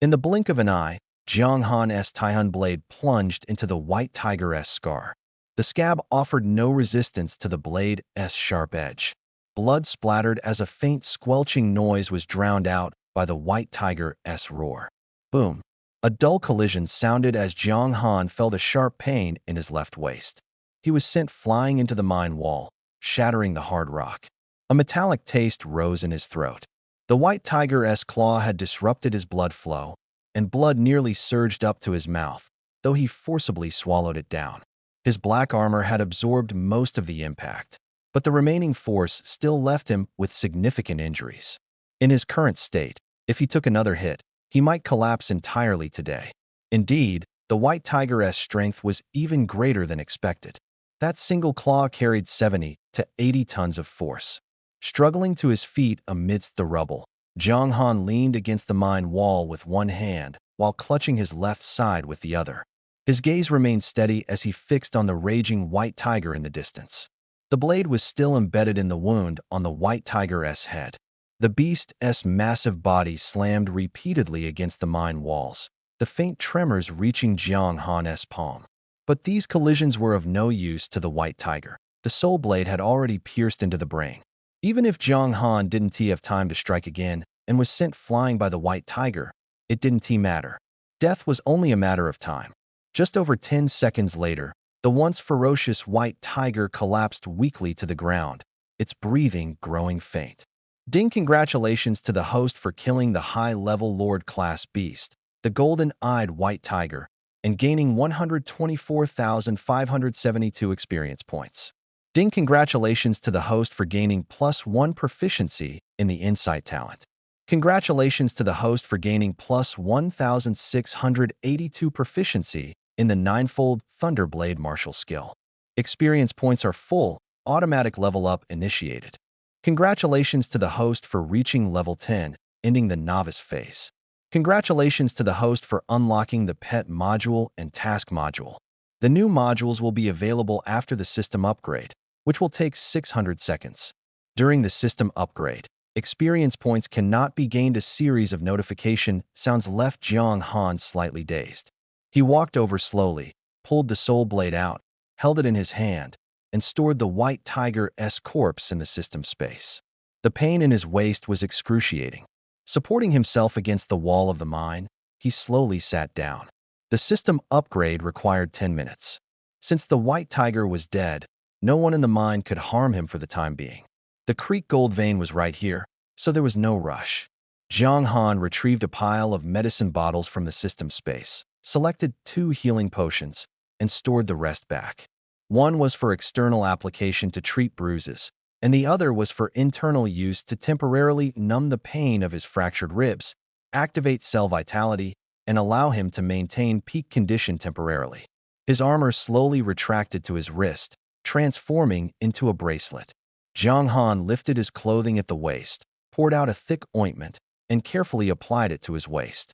In the blink of an eye, Zhang Han's Taihun blade plunged into the white tiger's scar. The scab offered no resistance to the blade's sharp edge. Blood splattered as a faint squelching noise was drowned out by the white tiger's roar. Boom! A dull collision sounded as Zhang Han felt a sharp pain in his left waist. He was sent flying into the mine wall, shattering the hard rock. A metallic taste rose in his throat. The white tiger's claw had disrupted his blood flow, and blood nearly surged up to his mouth, though he forcibly swallowed it down. His black armor had absorbed most of the impact, but the remaining force still left him with significant injuries. In his current state, if he took another hit, he might collapse entirely today. Indeed, the white tiger's strength was even greater than expected. That single claw carried 70 to 80 tons of force. Struggling to his feet amidst the rubble, Zhang Han leaned against the mine wall with one hand while clutching his left side with the other. His gaze remained steady as he fixed on the raging white tiger in the distance. The blade was still embedded in the wound on the white tiger's head. The beast's massive body slammed repeatedly against the mine walls, the faint tremors reaching Zhang Han's palm. But these collisions were of no use to the white tiger. The soul blade had already pierced into the brain. Even if Zhang Han didn't have time to strike again and was sent flying by the white tiger, it didn't matter. Death was only a matter of time. Just over 10 seconds later, the once ferocious white tiger collapsed weakly to the ground, its breathing growing faint. Ding! Congratulations to the host for killing the high-level Lord-class beast, the golden-eyed white tiger, and gaining 124,572 experience points. Ding! Congratulations to the host for gaining +1 proficiency in the insight talent. Congratulations to the host for gaining +1,682 proficiency in the ninefold Thunderblade martial skill. Experience points are full, automatic level up initiated. Congratulations to the host for reaching level 10, ending the novice phase. Congratulations to the host for unlocking the pet module and task module. The new modules will be available after the system upgrade, which will take 600 seconds. During the system upgrade, experience points cannot be gained. A series of notification sounds left Zhang Han slightly dazed. He walked over slowly, pulled the soul blade out, held it in his hand, and stored the white tiger's corpse in the system space. The pain in his waist was excruciating. Supporting himself against the wall of the mine, he slowly sat down. The system upgrade required 10 minutes. Since the white tiger was dead, no one in the mine could harm him for the time being. The Creek gold vein was right here, so there was no rush. Zhang Han retrieved a pile of medicine bottles from the system space, selected 2 healing potions, and stored the rest back. One was for external application to treat bruises, and the other was for internal use to temporarily numb the pain of his fractured ribs, activate cell vitality, and allow him to maintain peak condition temporarily. His armor slowly retracted to his wrist, transforming into a bracelet. Jiang Han lifted his clothing at the waist, poured out a thick ointment, and carefully applied it to his waist.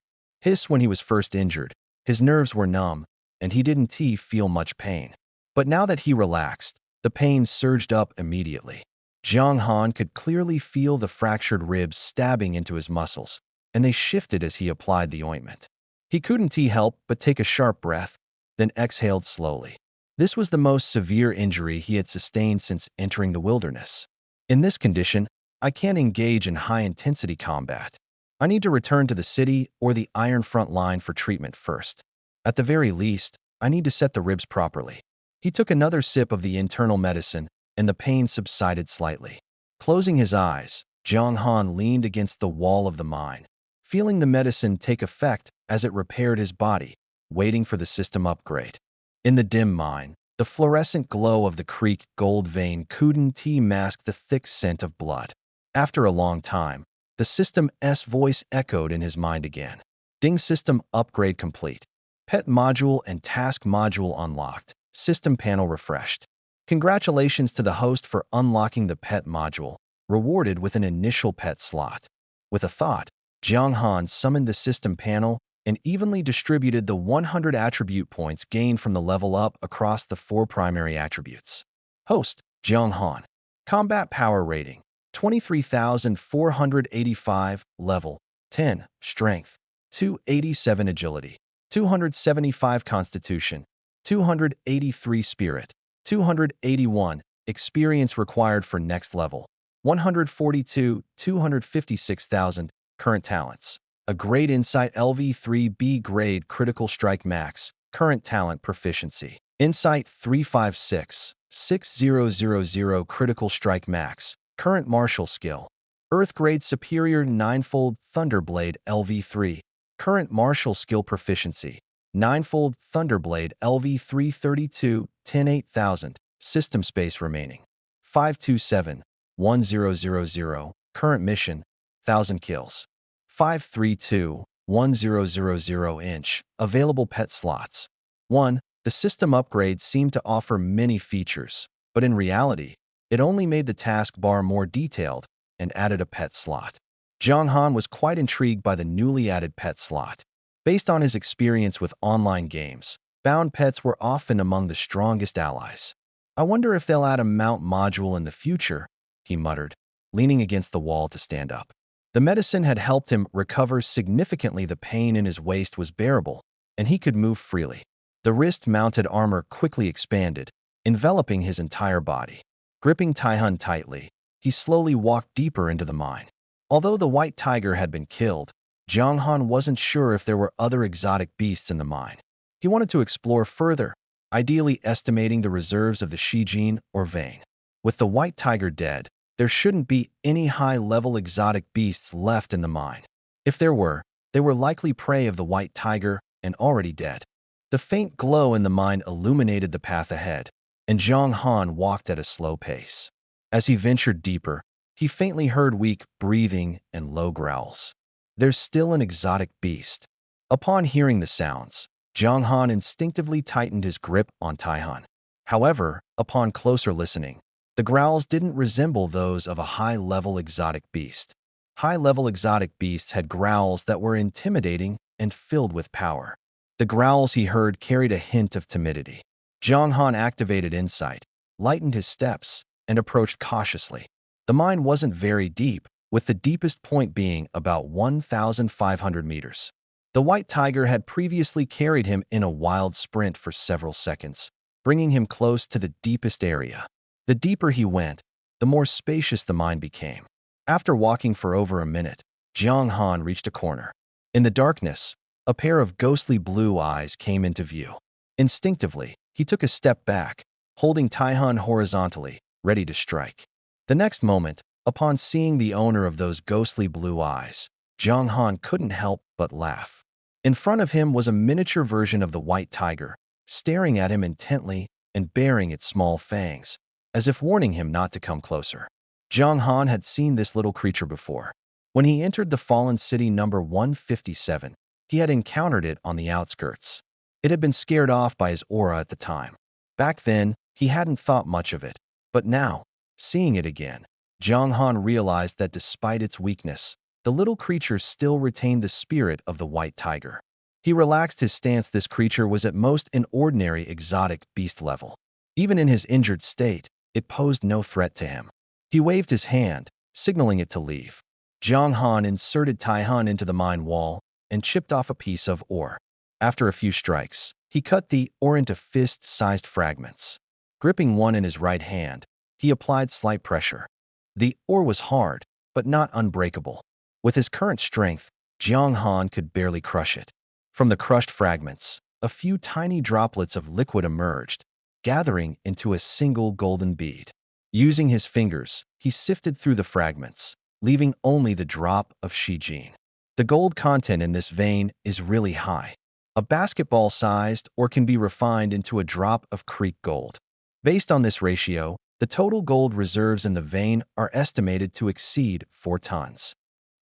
When he was first injured, his nerves were numb, and he didn't feel much pain. But now that he relaxed, the pain surged up immediately. Jiang Han could clearly feel the fractured ribs stabbing into his muscles, and they shifted as he applied the ointment. He couldn't help but take a sharp breath, then exhaled slowly. This was the most severe injury he had sustained since entering the wilderness. In this condition, I can't engage in high-intensity combat. I need to return to the city or the Iron Front line for treatment first. At the very least, I need to set the ribs properly. He took another sip of the internal medicine, and the pain subsided slightly. Closing his eyes, Jiang Han leaned against the wall of the mine, feeling the medicine take effect as it repaired his body, waiting for the system upgrade. In the dim mine, the fluorescent glow of the creek gold vein couldn't mask the thick scent of blood. After a long time, the system's voice echoed in his mind again. Ding, system upgrade complete. Pet module and task module unlocked. System panel refreshed. Congratulations to the host for unlocking the pet module, rewarded with an initial pet slot. With a thought, Jiang Han summoned the system panel and evenly distributed the 100 attribute points gained from the level up across the 4 primary attributes. Host, Jiang Han. Combat power rating, 23,485, level 10, strength, 287 agility, 275 constitution, 283 spirit, 281 experience required for next level, 142, 256,000 current talents. A grade insight LV3B grade critical strike max, current talent proficiency. Insight 356, 6000 critical strike max, current martial skill. Earth grade superior ninefold Thunderblade LV3, current martial skill proficiency. Ninefold Thunderblade LV332, 10,8000, system space remaining. 527, 1000, current mission, 1000 kills. 532, 1000 inch, available pet slots. 1. The system upgrade seemed to offer many features, but in reality, it only made the task bar more detailed and added a pet slot. Jiang Han was quite intrigued by the newly added pet slot. Based on his experience with online games, bound pets were often among the strongest allies. I wonder if they'll add a mount module in the future, he muttered, leaning against the wall to stand up. The medicine had helped him recover significantly. The pain in his waist was bearable, and he could move freely. The wrist-mounted armor quickly expanded, enveloping his entire body. Gripping Taihan tightly, he slowly walked deeper into the mine. Although the white tiger had been killed, Jiang Han wasn't sure if there were other exotic beasts in the mine. He wanted to explore further, ideally estimating the reserves of the Shijin or vein. With the white tiger dead, there shouldn't be any high-level exotic beasts left in the mine. If there were, they were likely prey of the white tiger and already dead. The faint glow in the mine illuminated the path ahead, and Jiang Han walked at a slow pace. As he ventured deeper, he faintly heard weak breathing and low growls. There's still an exotic beast. Upon hearing the sounds, Jiang Han instinctively tightened his grip on Taihan. However, upon closer listening, the growls didn't resemble those of a high-level exotic beast. High-level exotic beasts had growls that were intimidating and filled with power. The growls he heard carried a hint of timidity. Jiang Han activated insight, lightened his steps, and approached cautiously. The mine wasn't very deep, with the deepest point being about 1,500 meters. The white tiger had previously carried him in a wild sprint for several seconds, bringing him close to the deepest area. The deeper he went, the more spacious the mine became. After walking for over a minute, Jiang Han reached a corner. In the darkness, a pair of ghostly blue eyes came into view. Instinctively, he took a step back, holding Taihan horizontally, ready to strike. The next moment, upon seeing the owner of those ghostly blue eyes, Jiang Han couldn't help but laugh. In front of him was a miniature version of the white tiger, staring at him intently and baring its small fangs, as if warning him not to come closer. Jiang Han had seen this little creature before. When he entered the fallen city number 157, he had encountered it on the outskirts. It had been scared off by his aura at the time. Back then, he hadn't thought much of it, but now, seeing it again, Jiang Han realized that despite its weakness, the little creature still retained the spirit of the white tiger. He relaxed his stance. This creature was at most an ordinary exotic beast level. Even in his injured state, it posed no threat to him. He waved his hand, signaling it to leave. Jiang Han inserted Taihan into the mine wall and chipped off a piece of ore. After a few strikes, he cut the ore into fist-sized fragments. Gripping one in his right hand, he applied slight pressure. The ore was hard, but not unbreakable. With his current strength, Jiang Han could barely crush it. From the crushed fragments, a few tiny droplets of liquid emerged, gathering into a single golden bead. Using his fingers, he sifted through the fragments, leaving only the drop of Shijin. The gold content in this vein is really high. A basketball-sized or can be refined into a drop of Creek gold. Based on this ratio, the total gold reserves in the vein are estimated to exceed 4 tons.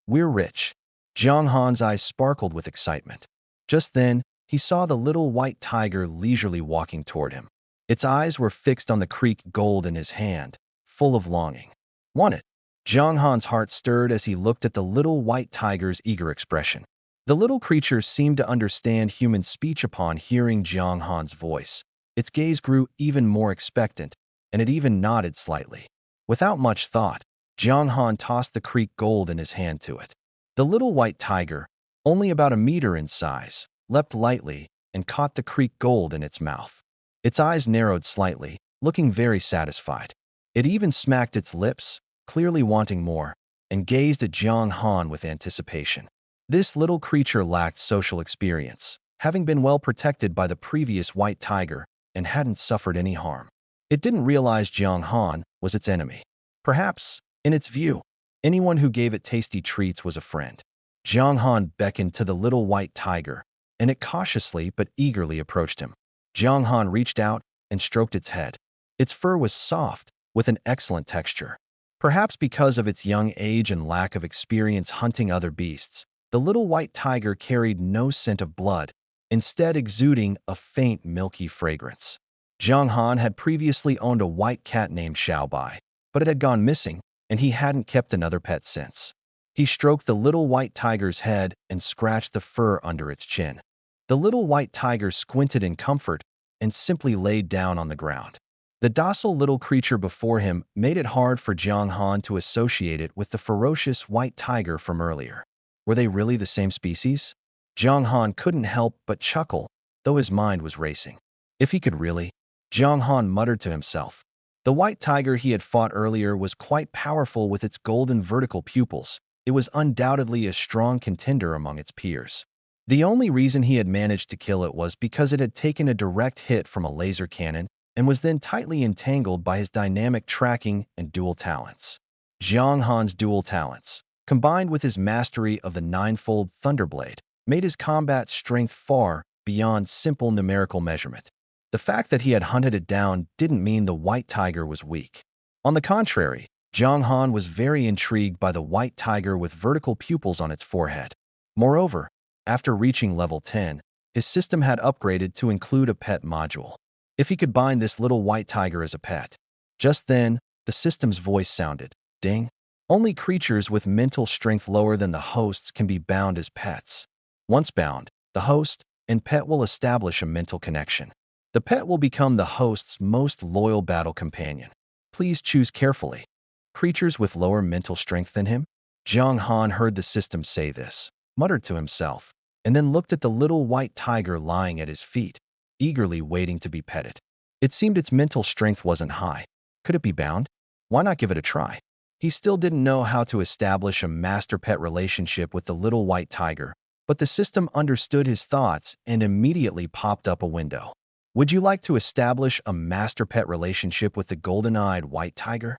We're rich. Jiang Han's eyes sparkled with excitement. Just then, he saw the little white tiger leisurely walking toward him. Its eyes were fixed on the Creek gold in his hand, full of longing. Want it? Jiang Han's heart stirred as he looked at the little white tiger's eager expression. The little creature seemed to understand human speech upon hearing Jiang Han's voice. Its gaze grew even more expectant, and it even nodded slightly. Without much thought, Jiang Han tossed the Creek gold in his hand to it. The little white tiger, only about a meter in size, leapt lightly and caught the Creek gold in its mouth. Its eyes narrowed slightly, looking very satisfied. It even smacked its lips, clearly wanting more, and gazed at Jiang Han with anticipation. This little creature lacked social experience, having been well protected by the previous white tiger and hadn't suffered any harm. It didn't realize Jiang Han was its enemy. Perhaps, in its view, anyone who gave it tasty treats was a friend. Jiang Han beckoned to the little white tiger, and it cautiously but eagerly approached him. Jiang Han reached out and stroked its head. Its fur was soft, with an excellent texture. Perhaps because of its young age and lack of experience hunting other beasts, the little white tiger carried no scent of blood, instead exuding a faint milky fragrance. Jiang Han had previously owned a white cat named Xiaobai, but it had gone missing, and he hadn't kept another pet since. He stroked the little white tiger's head and scratched the fur under its chin. The little white tiger squinted in comfort and simply laid down on the ground. The docile little creature before him made it hard for Jiang Han to associate it with the ferocious white tiger from earlier. Were they really the same species? Jiang Han couldn't help but chuckle, though his mind was racing. If he could really? Jiang Han muttered to himself. The white tiger he had fought earlier was quite powerful with its golden vertical pupils. It was undoubtedly a strong contender among its peers. The only reason he had managed to kill it was because it had taken a direct hit from a laser cannon and was then tightly entangled by his dynamic tracking and dual talents. Jiang Han's dual talents, combined with his mastery of the ninefold Thunderblade, made his combat strength far beyond simple numerical measurement. The fact that he had hunted it down didn't mean the white tiger was weak. On the contrary, Jiang Han was very intrigued by the white tiger with vertical pupils on its forehead. Moreover, after reaching level 10, his system had upgraded to include a pet module. If he could bind this little white tiger as a pet. Just then, the system's voice sounded. Ding. Only creatures with mental strength lower than the host's can be bound as pets. Once bound, the host and pet will establish a mental connection. The pet will become the host's most loyal battle companion. Please choose carefully. Creatures with lower mental strength than him? Jiang Han heard the system say this, muttered to himself, and then looked at the little white tiger lying at his feet, eagerly waiting to be petted. It seemed its mental strength wasn't high. Could it be bound? Why not give it a try? He still didn't know how to establish a master-pet relationship with the little white tiger, but the system understood his thoughts and immediately popped up a window. Would you like to establish a master-pet relationship with the golden-eyed white tiger?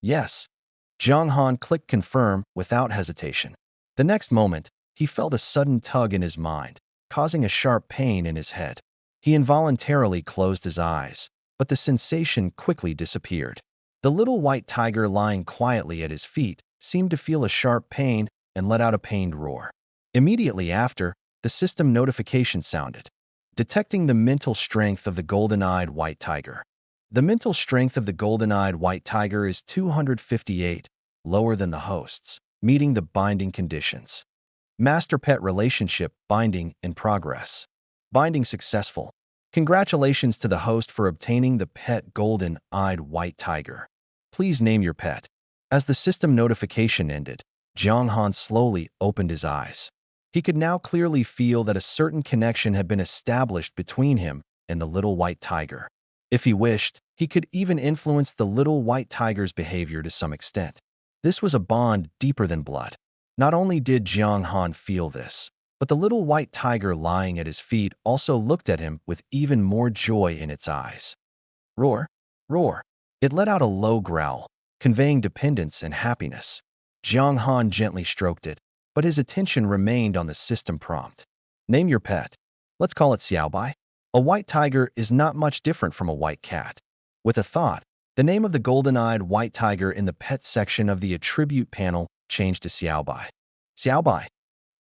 Yes. Jiang Han clicked confirm without hesitation. The next moment, he felt a sudden tug in his mind, causing a sharp pain in his head. He involuntarily closed his eyes, but the sensation quickly disappeared. The little white tiger lying quietly at his feet seemed to feel a sharp pain and let out a pained roar. Immediately after, the system notification sounded, detecting the mental strength of the golden-eyed white tiger. The mental strength of the golden-eyed white tiger is 258, lower than the host's, meeting the binding conditions. Master-pet relationship binding in progress. Binding successful. Congratulations to the host for obtaining the pet golden-eyed white tiger. Please name your pet. As the system notification ended, Jiang Han slowly opened his eyes. He could now clearly feel that a certain connection had been established between him and the little white tiger. If he wished, he could even influence the little white tiger's behavior to some extent. This was a bond deeper than blood. Not only did Jiang Han feel this, but the little white tiger lying at his feet also looked at him with even more joy in its eyes. Roar, roar. It let out a low growl, conveying dependence and happiness. Jiang Han gently stroked it, but his attention remained on the system prompt. Name your pet. Let's call it Xiaobai. A white tiger is not much different from a white cat. With a thought, the name of the golden-eyed white tiger in the pet section of the attribute panel changed to Xiaobai. Xiaobai,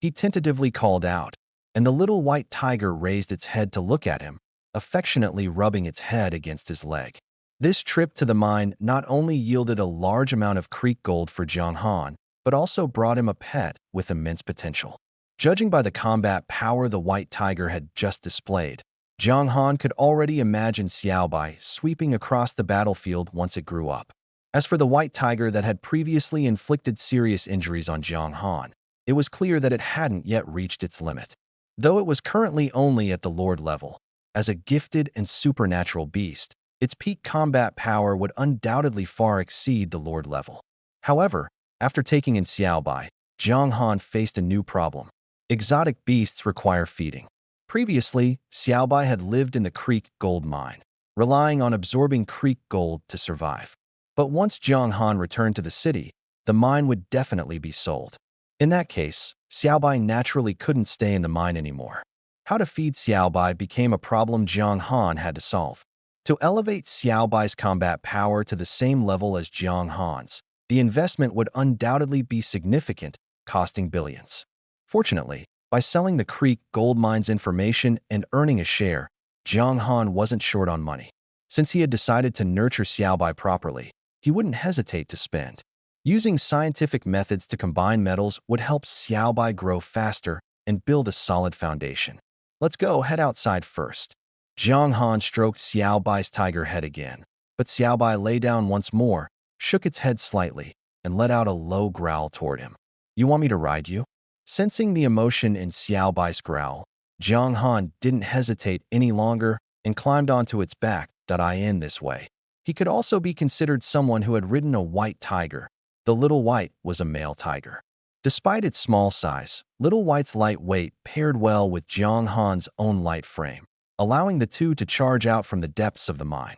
he tentatively called out, and the little white tiger raised its head to look at him, affectionately rubbing its head against his leg. This trip to the mine not only yielded a large amount of creek gold for Jiang Han, but also brought him a pet with immense potential. Judging by the combat power the white tiger had just displayed, Jiang Han could already imagine Xiaobai sweeping across the battlefield once it grew up. As for the white tiger that had previously inflicted serious injuries on Jiang Han, it was clear that it hadn't yet reached its limit. Though it was currently only at the Lord level, as a gifted and supernatural beast, its peak combat power would undoubtedly far exceed the Lord level. However, after taking in Xiaobai, Jiang Han faced a new problem. Exotic beasts require feeding. Previously, Xiaobai had lived in the Creek Gold Mine, relying on absorbing Creek Gold to survive. But once Jiang Han returned to the city, the mine would definitely be sold. In that case, Xiaobai naturally couldn't stay in the mine anymore. How to feed Xiaobai became a problem Jiang Han had to solve. To elevate Xiaobai's combat power to the same level as Jiang Han's, the investment would undoubtedly be significant, costing billions. Fortunately, by selling the Creek Gold Mine's information and earning a share, Jiang Han wasn't short on money. Since he had decided to nurture Xiaobai properly, he wouldn't hesitate to spend. Using scientific methods to combine metals would help Xiaobai grow faster and build a solid foundation. Let's go head outside first. Jiang Han stroked Xiaobai's tiger head again, but Xiaobai lay down once more, shook its head slightly, and let out a low growl toward him. You want me to ride you? Sensing the emotion in Xiaobai's growl, Jiang Han didn't hesitate any longer and climbed onto its back. In this way, he could also be considered someone who had ridden a white tiger. The Little White was a male tiger. Despite its small size, Little White's light weight paired well with Jiang Han's own light frame, allowing the two to charge out from the depths of the mine.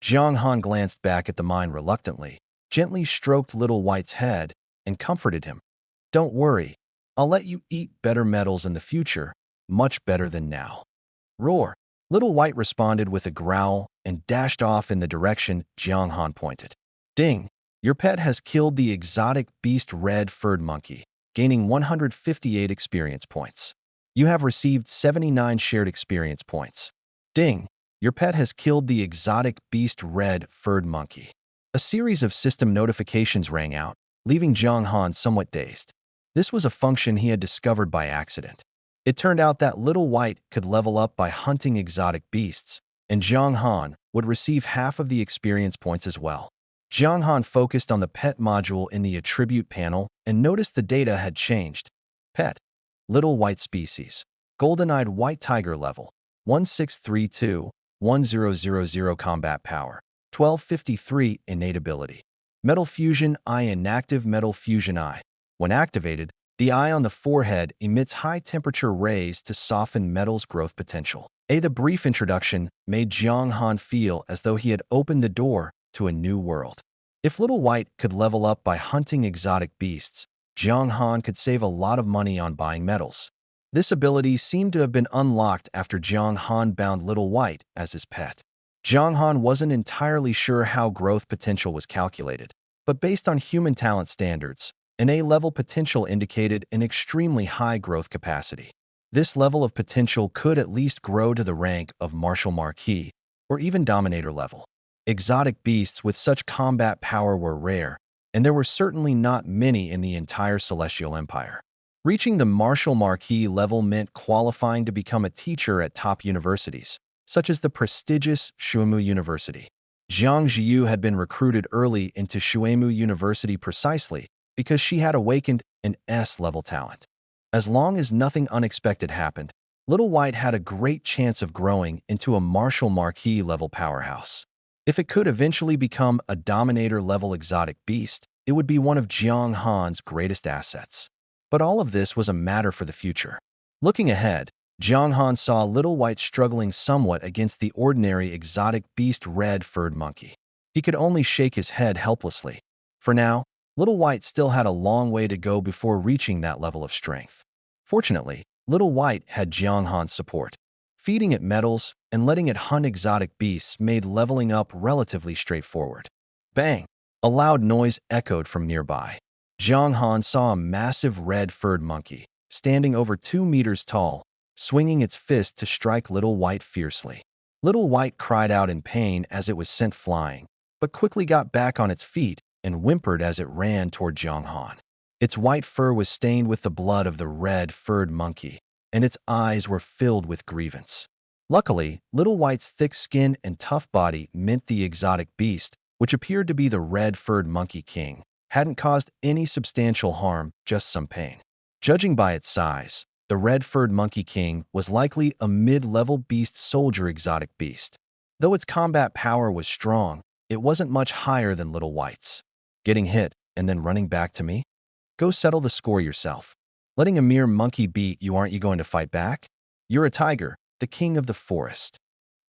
Jiang Han glanced back at the mine reluctantly, gently stroked Little White's head, and comforted him. Don't worry. I'll let you eat better metals in the future, much better than now. Roar! Little White responded with a growl and dashed off in the direction Jiang Han pointed. Ding! Your pet has killed the exotic beast red-furred monkey, gaining 158 experience points. You have received 79 shared experience points. Ding! Your pet has killed the exotic beast red-furred monkey. A series of system notifications rang out, leaving Jiang Han somewhat dazed. This was a function he had discovered by accident. It turned out that Little White could level up by hunting exotic beasts, and Jiang Han would receive half of the experience points as well. Jiang Han focused on the pet module in the attribute panel and noticed the data had changed. Pet. Little White species. Golden-eyed white tiger level. 1632, 1000 combat power. 1253 innate ability. Metal Fusion Eye inactive Metal Fusion Eye. When activated, the eye on the forehead emits high-temperature rays to soften metal's growth potential. The brief introduction made Jiang Han feel as though he had opened the door to a new world. If Little White could level up by hunting exotic beasts, Jiang Han could save a lot of money on buying metals. This ability seemed to have been unlocked after Jiang Han bound Little White as his pet. Jiang Han wasn't entirely sure how growth potential was calculated, but based on human talent standards, an A-level potential indicated an extremely high growth capacity. This level of potential could at least grow to the rank of Martial Marquis, or even Dominator level. Exotic beasts with such combat power were rare, and there were certainly not many in the entire Celestial Empire. Reaching the Martial Marquis level meant qualifying to become a teacher at top universities, such as the prestigious Shuemu University. Jiang Jiu had been recruited early into Shuemu University precisely because she had awakened an S-level talent. As long as nothing unexpected happened, Little White had a great chance of growing into a Martial Marquis level powerhouse. If it could eventually become a Dominator-level exotic beast, it would be one of Jiang Han's greatest assets. But all of this was a matter for the future. Looking ahead, Jiang Han saw Little White struggling somewhat against the ordinary exotic beast red-furred monkey. He could only shake his head helplessly. For now, Little White still had a long way to go before reaching that level of strength. Fortunately, Little White had Jiang Han's support. Feeding it metals and letting it hunt exotic beasts made leveling up relatively straightforward. Bang! A loud noise echoed from nearby. Jiang Han saw a massive red-furred monkey, standing over 2 meters tall, swinging its fist to strike Little White fiercely. Little White cried out in pain as it was sent flying, but quickly got back on its feet and whimpered as it ran toward Jiang Han. Its white fur was stained with the blood of the red-furred monkey, and its eyes were filled with grievance. Luckily, Little White's thick skin and tough body meant the exotic beast, which appeared to be the red-furred monkey king, hadn't caused any substantial harm, just some pain. Judging by its size, the red-furred monkey king was likely a mid-level beast soldier exotic beast. Though its combat power was strong, it wasn't much higher than Little White's. Getting hit and then running back to me? Go settle the score yourself. Letting a mere monkey beat you, aren't you going to fight back? You're a tiger, the king of the forest.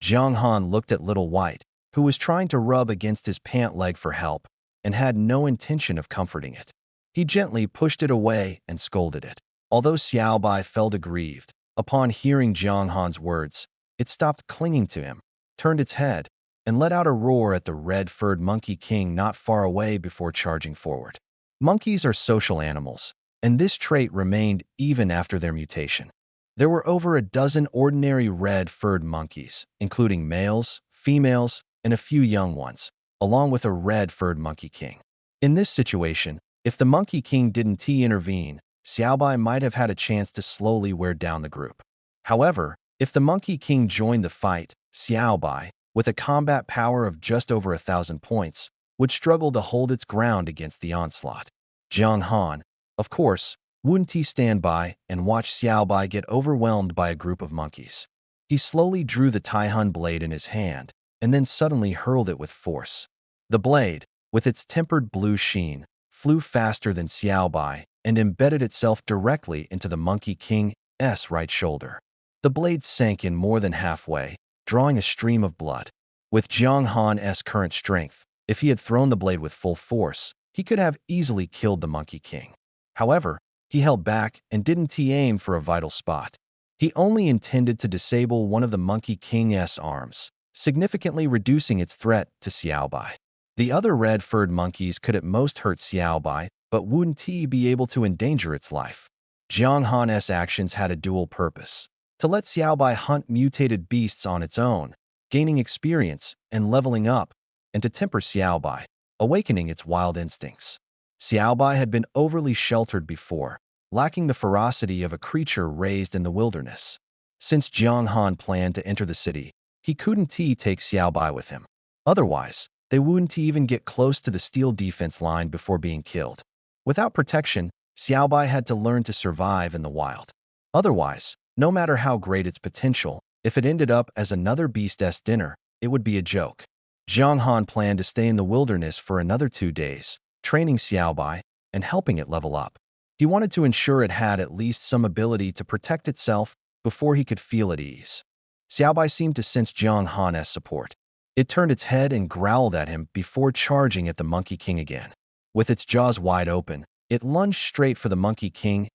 Jiang Han looked at Little White, who was trying to rub against his pant leg for help, and had no intention of comforting it. He gently pushed it away and scolded it. Although Xiao Bai felt aggrieved, upon hearing Jiang Han's words, it stopped clinging to him, turned its head, and let out a roar at the red-furred monkey king not far away before charging forward. Monkeys are social animals, and this trait remained even after their mutation. There were over a dozen ordinary red-furred monkeys, including males, females, and a few young ones, along with a red-furred monkey king. In this situation, if the monkey king didn't intervene, Xiaobai might have had a chance to slowly wear down the group. However, if the monkey king joined the fight, Xiaobai, with a combat power of just over 1,000 points, would struggle to hold its ground against the onslaught. Jiang Han, of course, wouldn't stand by and watch Xiaobai get overwhelmed by a group of monkeys. He slowly drew the Taihun blade in his hand, and then suddenly hurled it with force. The blade, with its tempered blue sheen, flew faster than Xiaobai and embedded itself directly into the Monkey King's right shoulder. The blade sank in more than halfway, drawing a stream of blood. With Jiang Han's current strength, if he had thrown the blade with full force, he could have easily killed the Monkey King. However, he held back and didn't aim for a vital spot. He only intended to disable one of the Monkey King's arms, significantly reducing its threat to Xiaobai. The other red-furred monkeys could at most hurt Xiaobai, but wouldn't be able to endanger its life. Jiang Han's actions had a dual purpose: to let Xiaobai hunt mutated beasts on its own, gaining experience and leveling up, and to temper Xiaobai, awakening its wild instincts. Xiaobai had been overly sheltered before, lacking the ferocity of a creature raised in the wilderness. Since Jiang Han planned to enter the city, he couldn't take Xiaobai with him. Otherwise, they wouldn't even get close to the steel defense line before being killed. Without protection, Xiaobai had to learn to survive in the wild. Otherwise, no matter how great its potential, if it ended up as another beast's dinner, it would be a joke. Jiang Han planned to stay in the wilderness for another 2 days, training Xiaobai and helping it level up. He wanted to ensure it had at least some ability to protect itself before he could feel at ease. Xiaobai seemed to sense Jiang Han's support. It turned its head and growled at him before charging at the Monkey King again. With its jaws wide open, it lunged straight for the Monkey King's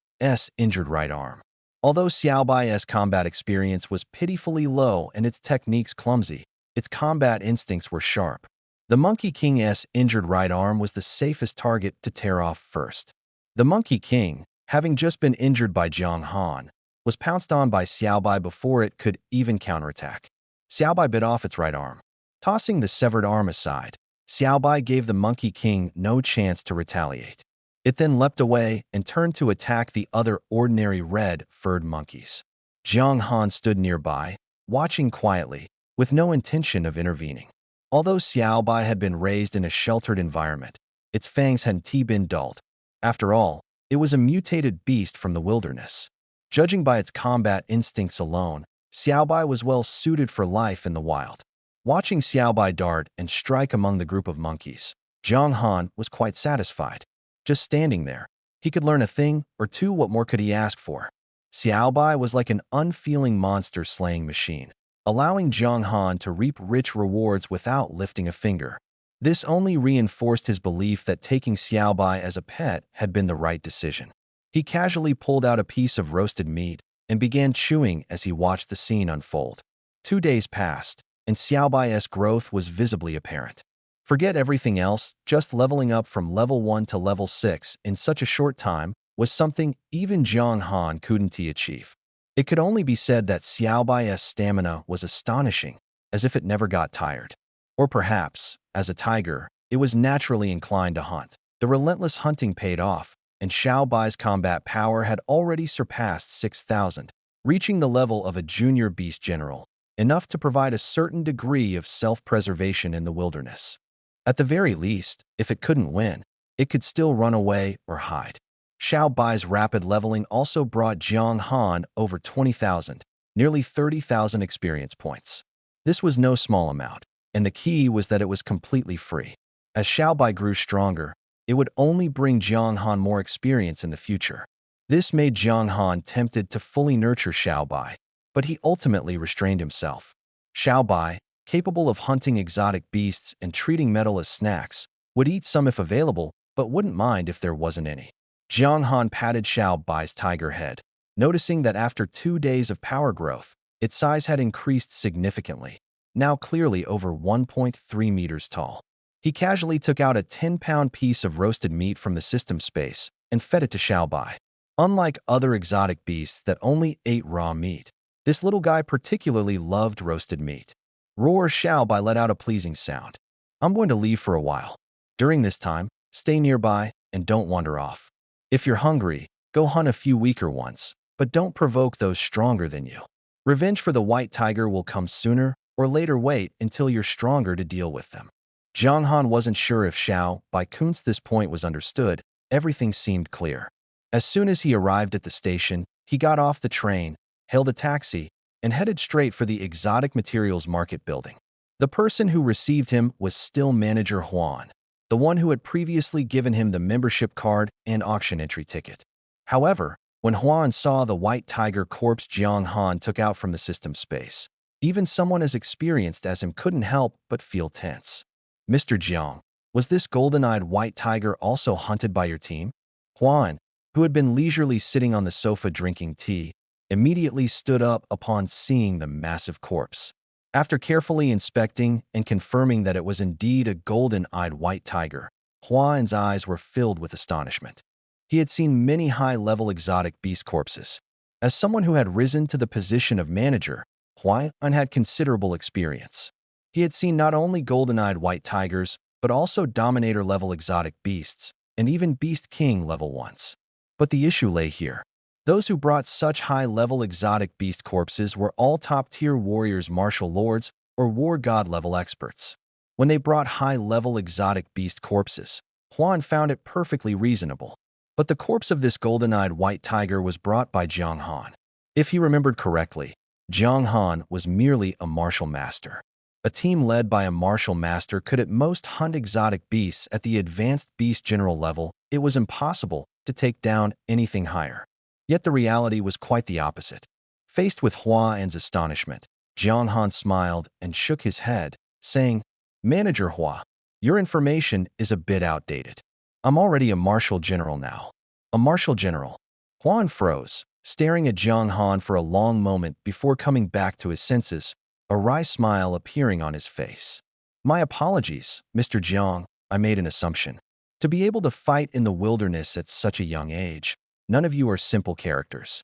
injured right arm. Although Xiaobai's combat experience was pitifully low and its techniques clumsy, Its combat instincts were sharp. The Monkey King's injured right arm was the safest target to tear off first. The Monkey King, having just been injured by Jiang Han, was pounced on by Xiaobai before it could even counterattack. Xiaobai bit off its right arm. Tossing the severed arm aside, Xiaobai gave the Monkey King no chance to retaliate. It then leapt away and turned to attack the other ordinary red-furred monkeys. Jiang Han stood nearby, watching quietly, with no intention of intervening. Although Xiaobai had been raised in a sheltered environment, its fangs hadn't been dulled. After all, it was a mutated beast from the wilderness. Judging by its combat instincts alone, Xiaobai was well suited for life in the wild. Watching Xiaobai dart and strike among the group of monkeys, Jiang Han was quite satisfied. Just standing there, he could learn a thing or two. What more could he ask for? Xiaobai was like an unfeeling monster-slaying machine, allowing Jiang Han to reap rich rewards without lifting a finger. This only reinforced his belief that taking Xiaobai as a pet had been the right decision. He casually pulled out a piece of roasted meat and began chewing as he watched the scene unfold. 2 days passed, and Xiaobai's growth was visibly apparent. Forget everything else, just leveling up from level 1 to level 6 in such a short time was something even Jiang Han couldn't achieve. It could only be said that Xiaobai's stamina was astonishing, as if it never got tired. Or perhaps, as a tiger, it was naturally inclined to hunt. The relentless hunting paid off, and Xiaobai's combat power had already surpassed 6,000, reaching the level of a junior beast general, enough to provide a certain degree of self-preservation in the wilderness. At the very least, if it couldn't win, it could still run away or hide. Xiaobai's rapid leveling also brought Jiang Han over 20,000, nearly 30,000 experience points. This was no small amount, and the key was that it was completely free. As Xiaobai grew stronger, it would only bring Jiang Han more experience in the future. This made Jiang Han tempted to fully nurture Xiaobai, but he ultimately restrained himself. Xiaobai, capable of hunting exotic beasts and treating metal as snacks, would eat some if available, but wouldn't mind if there wasn't any. Jiang Han patted Xiaobai's tiger head, noticing that after 2 days of power growth, its size had increased significantly, now clearly over 1.3 meters tall. He casually took out a 10-pound piece of roasted meat from the system space and fed it to Xiaobai. Unlike other exotic beasts that only ate raw meat, this little guy particularly loved roasted meat. Roar! Xiaobai let out a pleasing sound. I'm going to leave for a while. During this time, stay nearby and don't wander off. If you're hungry, go hunt a few weaker ones, but don't provoke those stronger than you. Revenge for the white tiger will come sooner or later. Wait until you're stronger to deal with them. Jiang Han wasn't sure if Xiaobai Kun's this point was understood. Everything seemed clear. As soon as he arrived at the station, he got off the train, hailed a taxi, and headed straight for the exotic materials market building. The person who received him was still Manager Huan, the one who had previously given him the membership card and auction entry ticket. However, when Huan saw the white tiger corpse Jiang Han took out from the system space, even someone as experienced as him couldn't help but feel tense. Mr. Jiang, was this golden-eyed white tiger also hunted by your team? Huan, who had been leisurely sitting on the sofa drinking tea, immediately stood up upon seeing the massive corpse. After carefully inspecting and confirming that it was indeed a golden-eyed white tiger, Huan's eyes were filled with astonishment. He had seen many high-level exotic beast corpses. As someone who had risen to the position of manager, Huan had considerable experience. He had seen not only golden-eyed white tigers, but also dominator-level exotic beasts, and even Beast King-level ones. But the issue lay here. Those who brought such high-level exotic beast corpses were all top-tier warriors, martial lords, or war god-level experts. When they brought high-level exotic beast corpses, Huan found it perfectly reasonable. But the corpse of this golden-eyed white tiger was brought by Jiang Han. If he remembered correctly, Jiang Han was merely a martial master. A team led by a martial master could at most hunt exotic beasts at the advanced beast general level. It was impossible to take down anything higher. Yet the reality was quite the opposite. Faced with Huan's astonishment, Jiang Han smiled and shook his head, saying, "Manager Hua, your information is a bit outdated. I'm already a martial general now." A martial general? Huan froze, staring at Jiang Han for a long moment before coming back to his senses. a wry smile appearing on his face. My apologies, Mr. Jiang, I made an assumption. To be able to fight in the wilderness at such a young age, none of you are simple characters.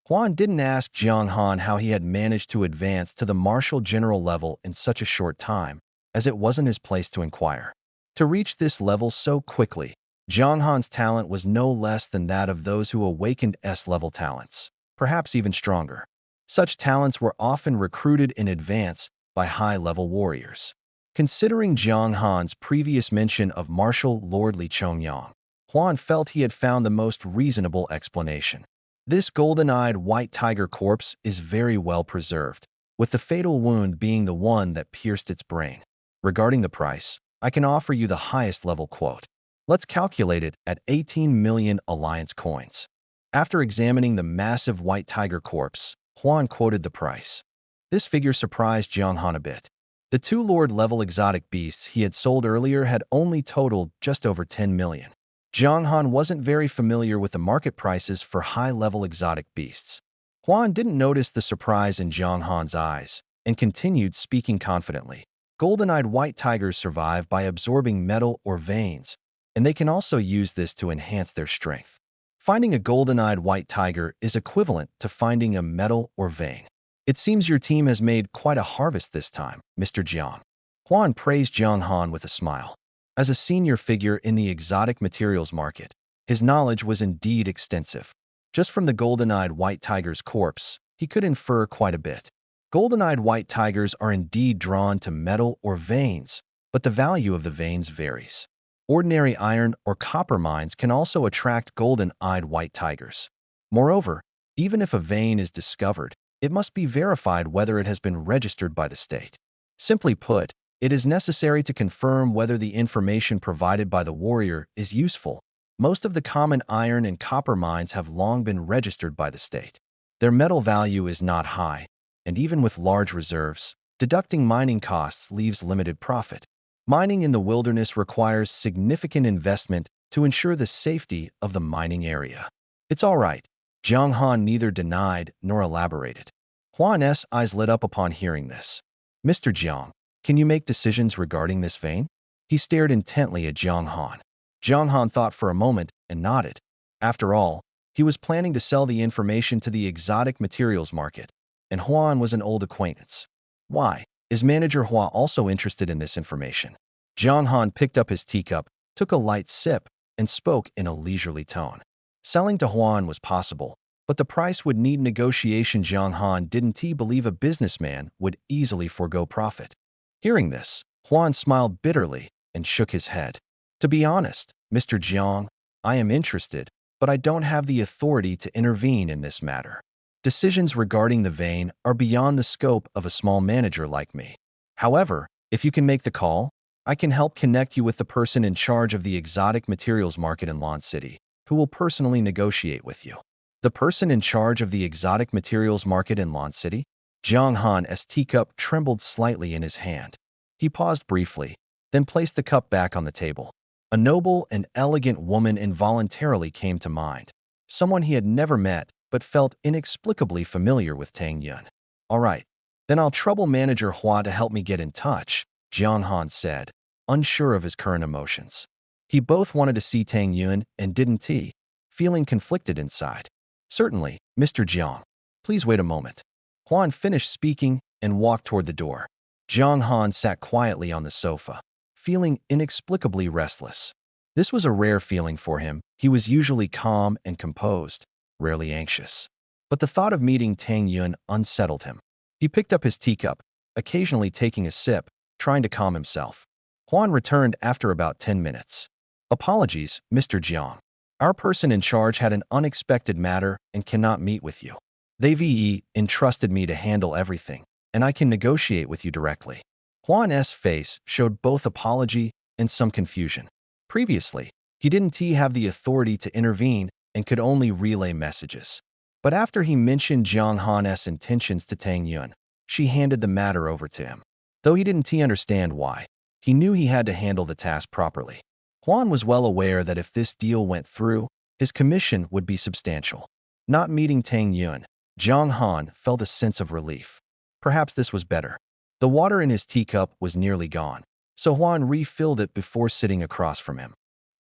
Huan didn't ask Jiang Han how he had managed to advance to the marshal general level in such a short time, as it wasn't his place to inquire. To reach this level so quickly, Jiang Han's talent was no less than that of those who awakened S-level talents, perhaps even stronger. Such talents were often recruited in advance by high-level warriors. Considering Jiang Han's previous mention of Marshal Lord Li Chongyang, Huan felt he had found the most reasonable explanation. This golden-eyed white tiger corpse is very well preserved, with the fatal wound being the one that pierced its brain. Regarding the price, I can offer you the highest level quote. Let's calculate it at 18 million alliance coins. After examining the massive white tiger corpse, Huan quoted the price. This figure surprised Jiang Han a bit. The two Lord-level exotic beasts he had sold earlier had only totaled just over 10 million. Jiang Han wasn't very familiar with the market prices for high-level exotic beasts. Huan didn't notice the surprise in Jiang Han's eyes and continued speaking confidently. Golden-eyed white tigers survive by absorbing metal or veins, and they can also use this to enhance their strength. Finding a golden-eyed white tiger is equivalent to finding a metal or vein. It seems your team has made quite a harvest this time, Mr. Jiang. Huan praised Jiang Han with a smile. As a senior figure in the exotic materials market, his knowledge was indeed extensive. Just from the golden-eyed white tiger's corpse, he could infer quite a bit. Golden-eyed white tigers are indeed drawn to metal or veins, but the value of the veins varies. Ordinary iron or copper mines can also attract golden-eyed white tigers. Moreover, even if a vein is discovered, it must be verified whether it has been registered by the state. Simply put, it is necessary to confirm whether the information provided by the warrior is useful. Most of the common iron and copper mines have long been registered by the state. Their metal value is not high, and even with large reserves, deducting mining costs leaves limited profit. Mining in the wilderness requires significant investment to ensure the safety of the mining area. It's all right. Jiang Han neither denied nor elaborated. Huan's eyes lit up upon hearing this. Mr. Jiang, can you make decisions regarding this vein? He stared intently at Jiang Han. Jiang Han thought for a moment and nodded. After all, he was planning to sell the information to the exotic materials market, and Huan was an old acquaintance. Why? Is Manager Hua also interested in this information? Jiang Han picked up his teacup, took a light sip, and spoke in a leisurely tone. Selling to Huan was possible, but the price would need negotiation. Jiang Han didn't believe a businessman would easily forego profit. Hearing this, Huan smiled bitterly and shook his head. To be honest, Mr. Jiang, I am interested, but I don't have the authority to intervene in this matter. Decisions regarding the vein are beyond the scope of a small manager like me. However, if you can make the call, I can help connect you with the person in charge of the exotic materials market in Lan City, who will personally negotiate with you. The person in charge of the exotic materials market in Lan City? Jiang Han's teacup trembled slightly in his hand. He paused briefly, then placed the cup back on the table. A noble and elegant woman involuntarily came to mind. Someone he had never met, but felt inexplicably familiar with Tang Yun. All right, then I'll trouble Manager Hua to help me get in touch, Jiang Han said, unsure of his current emotions. He both wanted to see Tang Yun and didn't he, feeling conflicted inside. Certainly, Mr. Jiang. Please wait a moment. Huan finished speaking and walked toward the door. Jiang Han sat quietly on the sofa, feeling inexplicably restless. This was a rare feeling for him. He was usually calm and composed, rarely anxious. But the thought of meeting Tang Yun unsettled him. He picked up his teacup, occasionally taking a sip, trying to calm himself. Huan returned after about 10 minutes. Apologies, Mr. Jiang. Our person in charge had an unexpected matter and cannot meet with you. They've entrusted me to handle everything, and I can negotiate with you directly. Huan's face showed both apology and some confusion. Previously, he didn't have the authority to intervene and could only relay messages. But after he mentioned Jiang Han's intentions to Tang Yun, she handed the matter over to him. Though he didn't understand why, he knew he had to handle the task properly. Huan was well aware that if this deal went through, his commission would be substantial. Not meeting Tang Yun, Jiang Han felt a sense of relief. Perhaps this was better. The water in his teacup was nearly gone, so Huan refilled it before sitting across from him.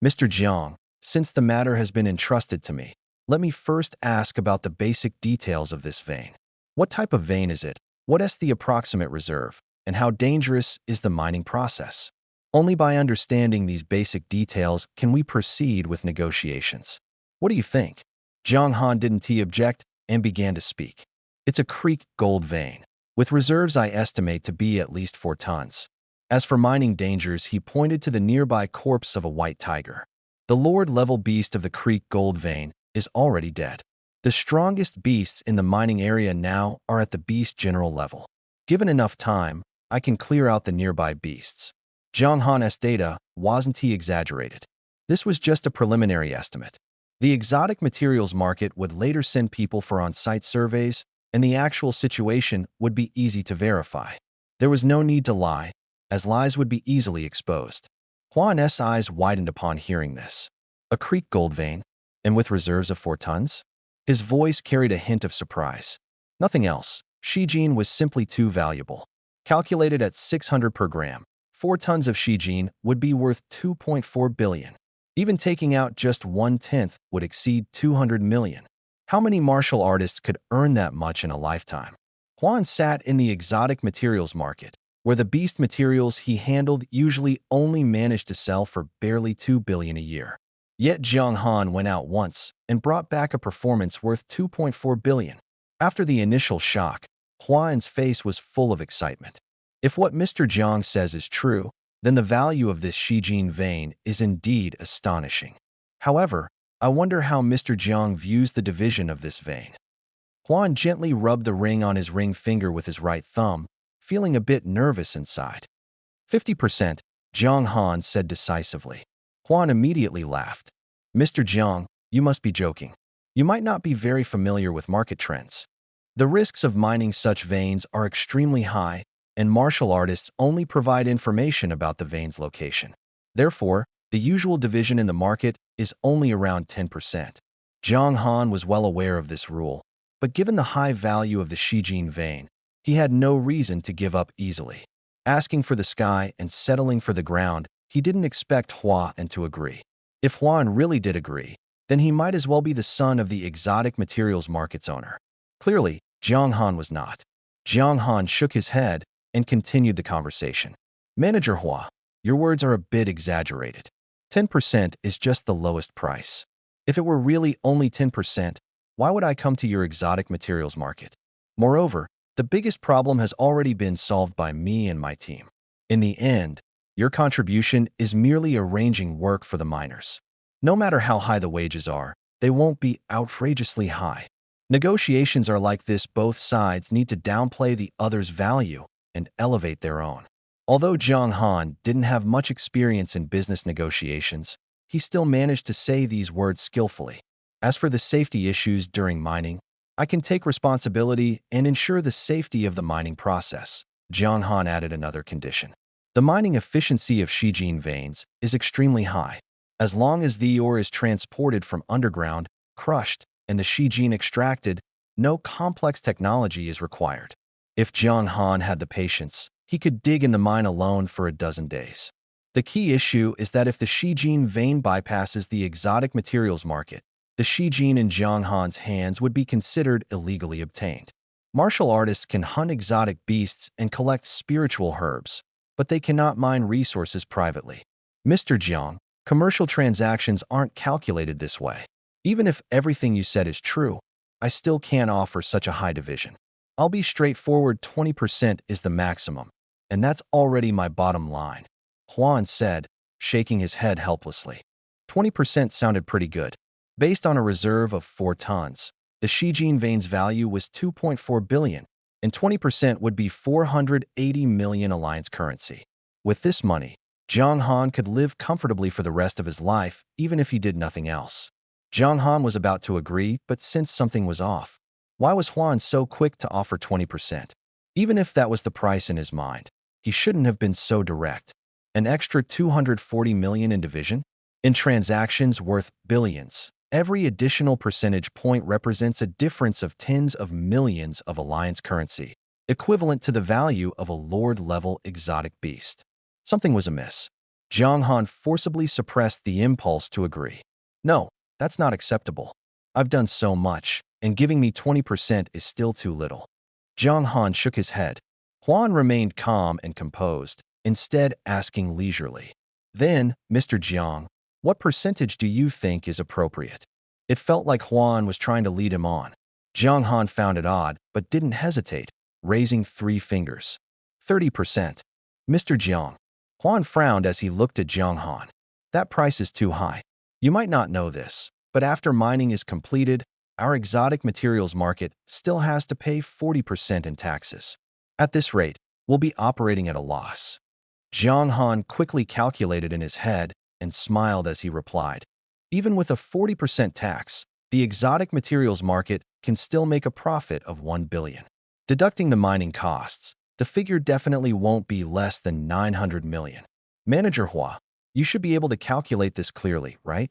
Mr. Jiang, since the matter has been entrusted to me, let me first ask about the basic details of this vein. What type of vein is it? What is the approximate reserve? And how dangerous is the mining process? Only by understanding these basic details can we proceed with negotiations. What do you think? Jiang Han didn't object and began to speak. It's a creek gold vein, with reserves I estimate to be at least 4 tons. As for mining dangers, he pointed to the nearby corpse of a white tiger. The Lord-level beast of the creek gold vein is already dead. The strongest beasts in the mining area now are at the beast general level. Given enough time, I can clear out the nearby beasts. Jiang Han's data wasn't exaggerated. This was just a preliminary estimate. The exotic materials market would later send people for on-site surveys, and the actual situation would be easy to verify. There was no need to lie, as lies would be easily exposed. Huan's eyes widened upon hearing this. A creek gold vein, and with reserves of 4 tons? His voice carried a hint of surprise. Nothing else. Shijin was simply too valuable. Calculated at 600 per gram, 4 tons of Shijin would be worth 2.4 billion. Even taking out just 1/10 would exceed 200 million. How many martial artists could earn that much in a lifetime? Huan sat in the exotic materials market, where the beast materials he handled usually only managed to sell for barely 2 billion a year. Yet Jiang Han went out once and brought back a performance worth 2.4 billion. After the initial shock, Huan's face was full of excitement. If what Mr. Jiang says is true, then the value of this Shijin vein is indeed astonishing. However, I wonder how Mr. Jiang views the division of this vein. Huan gently rubbed the ring on his ring finger with his right thumb, feeling a bit nervous inside. 50%, Jiang Han said decisively. Huan immediately laughed. Mr. Jiang, you must be joking. You might not be very familiar with market trends. The risks of mining such veins are extremely high, and martial artists only provide information about the vein's location. Therefore, the usual division in the market is only around 10%. Jiang Han was well aware of this rule, but given the high value of the Shijin vein, he had no reason to give up easily. Asking for the sky and settling for the ground, he didn't expect Huan to agree. If Huan really did agree, then he might as well be the son of the exotic materials market's owner. Clearly, Jiang Han was not. Jiang Han shook his head and continued the conversation. Manager Huan, your words are a bit exaggerated. 10% is just the lowest price. If it were really only 10%, why would I come to your exotic materials market? Moreover, the biggest problem has already been solved by me and my team. In the end, your contribution is merely arranging work for the miners. No matter how high the wages are, they won't be outrageously high. Negotiations are like this: both sides need to downplay the other's value and elevate their own. Although Jiang Han didn't have much experience in business negotiations, he still managed to say these words skillfully. As for the safety issues during mining, I can take responsibility and ensure the safety of the mining process. Jiang Han added another condition. The mining efficiency of Shijin veins is extremely high. As long as the ore is transported from underground, crushed, and the Shijin extracted, no complex technology is required. If Jiang Han had the patience, he could dig in the mine alone for a dozen days. The key issue is that if the Shijin vein bypasses the exotic materials market, the Shijin in Jiang Han's hands would be considered illegally obtained. Martial artists can hunt exotic beasts and collect spiritual herbs, but they cannot mine resources privately. Mr. Jiang, commercial transactions aren't calculated this way. Even if everything you said is true, I still can't offer such a high division. I'll be straightforward: 20% is the maximum, and that's already my bottom line, Huan said, shaking his head helplessly. 20% sounded pretty good. Based on a reserve of 4 tons, the Shijin vein's value was 2.4 billion, and 20% would be 480 million alliance currency. With this money, Jiang Han could live comfortably for the rest of his life, even if he did nothing else. Jiang Han was about to agree, but sensed something was off. Why was Huan so quick to offer 20%? Even if that was the price in his mind, he shouldn't have been so direct. An extra 240 million in division? In transactions worth billions, every additional percentage point represents a difference of tens of millions of alliance currency. equivalent to the value of a lord-level exotic beast. Something was amiss. Jiang Han forcibly suppressed the impulse to agree. No, that's not acceptable. I've done so much, and giving me 20% is still too little. Jiang Han shook his head. Huan remained calm and composed, instead asking leisurely. Then, Mr. Jiang, what percentage do you think is appropriate? It felt like Huan was trying to lead him on. Jiang Han found it odd, but didn't hesitate, raising 3 fingers. 30%. Mr. Jiang. Huan frowned as he looked at Jiang Han. That price is too high. You might not know this, but after mining is completed, our exotic materials market still has to pay 40% in taxes. At this rate, we'll be operating at a loss. Jiang Han quickly calculated in his head and smiled as he replied. Even with a 40% tax, the exotic materials market can still make a profit of 1 billion. Deducting the mining costs, the figure definitely won't be less than 900 million. Manager Hua, you should be able to calculate this clearly, right?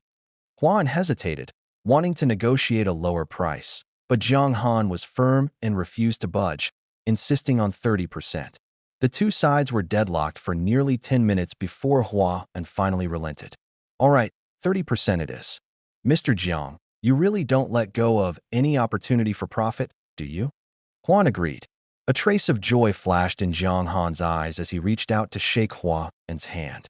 Huan hesitated, wanting to negotiate a lower price, but Jiang Han was firm and refused to budge, insisting on 30%. The two sides were deadlocked for nearly 10 minutes before Hua and finally relented. All right, 30% it is. Mr. Jiang, you really don't let go of any opportunity for profit, do you? Huan agreed. A trace of joy flashed in Jiang Han's eyes as he reached out to shake Huan's hand.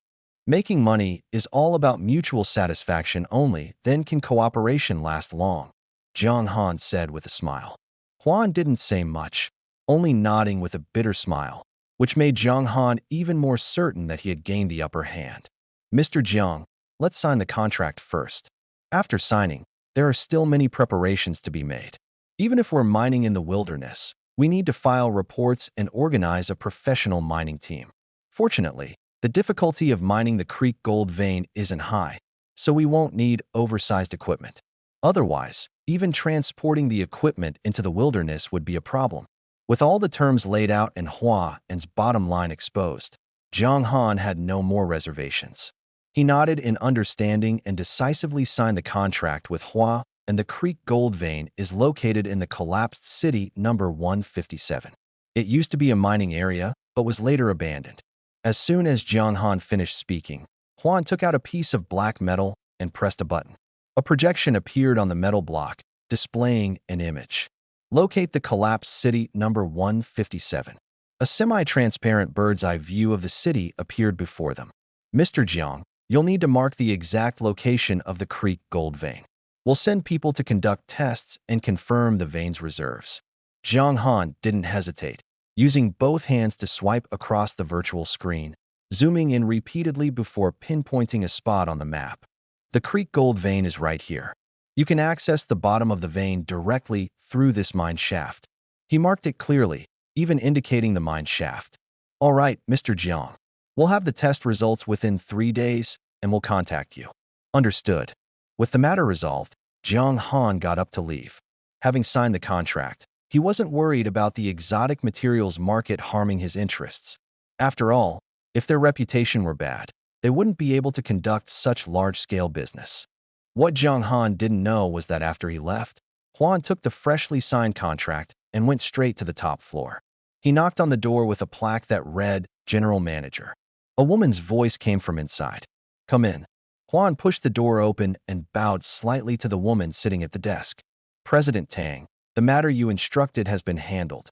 Making money is all about mutual satisfaction only, then can cooperation last long, Jiang Han said with a smile. Huan didn't say much, only nodding with a bitter smile, which made Jiang Han even more certain that he had gained the upper hand. Mr. Jiang, let's sign the contract first. After signing, there are still many preparations to be made. Even if we're mining in the wilderness, we need to file reports and organize a professional mining team. Fortunately, the difficulty of mining the Creek Gold vein isn't high, so we won't need oversized equipment. Otherwise, even transporting the equipment into the wilderness would be a problem. With all the terms laid out and Huan's bottom line exposed, Jiang Han had no more reservations. He nodded in understanding and decisively signed the contract with Hua, and the Creek Gold vein is located in the collapsed city number 157. It used to be a mining area, but was later abandoned. As soon as Jiang Han finished speaking, Huan took out a piece of black metal and pressed a button. A projection appeared on the metal block, displaying an image. Locate the collapsed city number 157. A semi-transparent bird's-eye view of the city appeared before them. Mr. Jiang, you'll need to mark the exact location of the Creek Gold vein. We'll send people to conduct tests and confirm the vein's reserves. Jiang Han didn't hesitate, using both hands to swipe across the virtual screen, zooming in repeatedly before pinpointing a spot on the map. The Creek Gold vein is right here. You can access the bottom of the vein directly through this mine shaft. He marked it clearly, even indicating the mine shaft. All right, Mr. Jiang. We'll have the test results within 3 days, and we'll contact you. Understood. With the matter resolved, Jiang Han got up to leave. Having signed the contract, he wasn't worried about the exotic materials market harming his interests. After all, if their reputation were bad, they wouldn't be able to conduct such large-scale business. What Jiang Han didn't know was that after he left, Huan took the freshly signed contract and went straight to the top floor. He knocked on the door with a plaque that read, General Manager. A woman's voice came from inside. Come in. Huan pushed the door open and bowed slightly to the woman sitting at the desk. President Tang, the matter you instructed has been handled.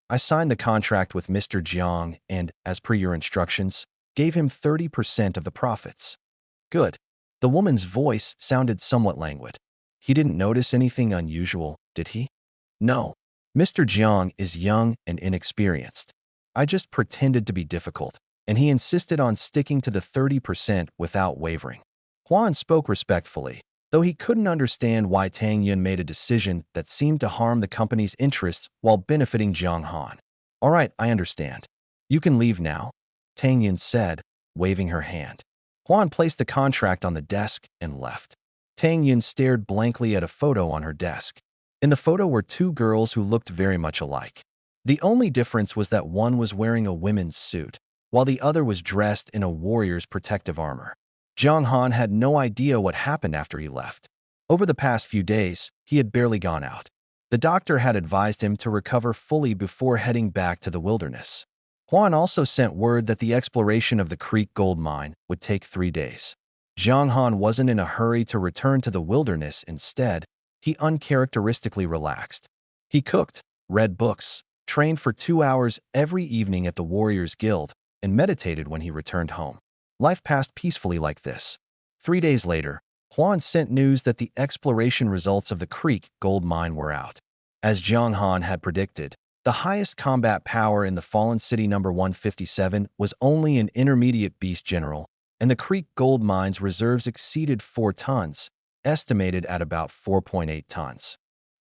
I signed the contract with Mr. Jiang and, as per your instructions, gave him 30% of the profits. Good. The woman's voice sounded somewhat languid. He didn't notice anything unusual, did he? No. Mr. Jiang is young and inexperienced. I just pretended to be difficult, and he insisted on sticking to the 30% without wavering. Huan spoke respectfully, though he couldn't understand why Tang Yun made a decision that seemed to harm the company's interests while benefiting Jiang Han. All right, I understand. You can leave now, Tang Yun said, waving her hand. Huan placed the contract on the desk and left. Tang Yun stared blankly at a photo on her desk. In the photo were 2 girls who looked very much alike. The only difference was that one was wearing a women's suit, while the other was dressed in a warrior's protective armor. Jiang Han had no idea what happened after he left. Over the past few days, he had barely gone out. The doctor had advised him to recover fully before heading back to the wilderness. Huan also sent word that the exploration of the Creek gold mine would take 3 days. Jiang Han wasn't in a hurry to return to the wilderness. Instead, he uncharacteristically relaxed. He cooked, read books, trained for 2 hours every evening at the Warriors Guild, and meditated when he returned home. Life passed peacefully like this. 3 days later, Huan sent news that the exploration results of the Creek gold mine were out. As Jiang Han had predicted, the highest combat power in the Fallen City number 157 was only an intermediate beast general, and the Creek gold mine's reserves exceeded 4 tons, estimated at about 4.8 tons.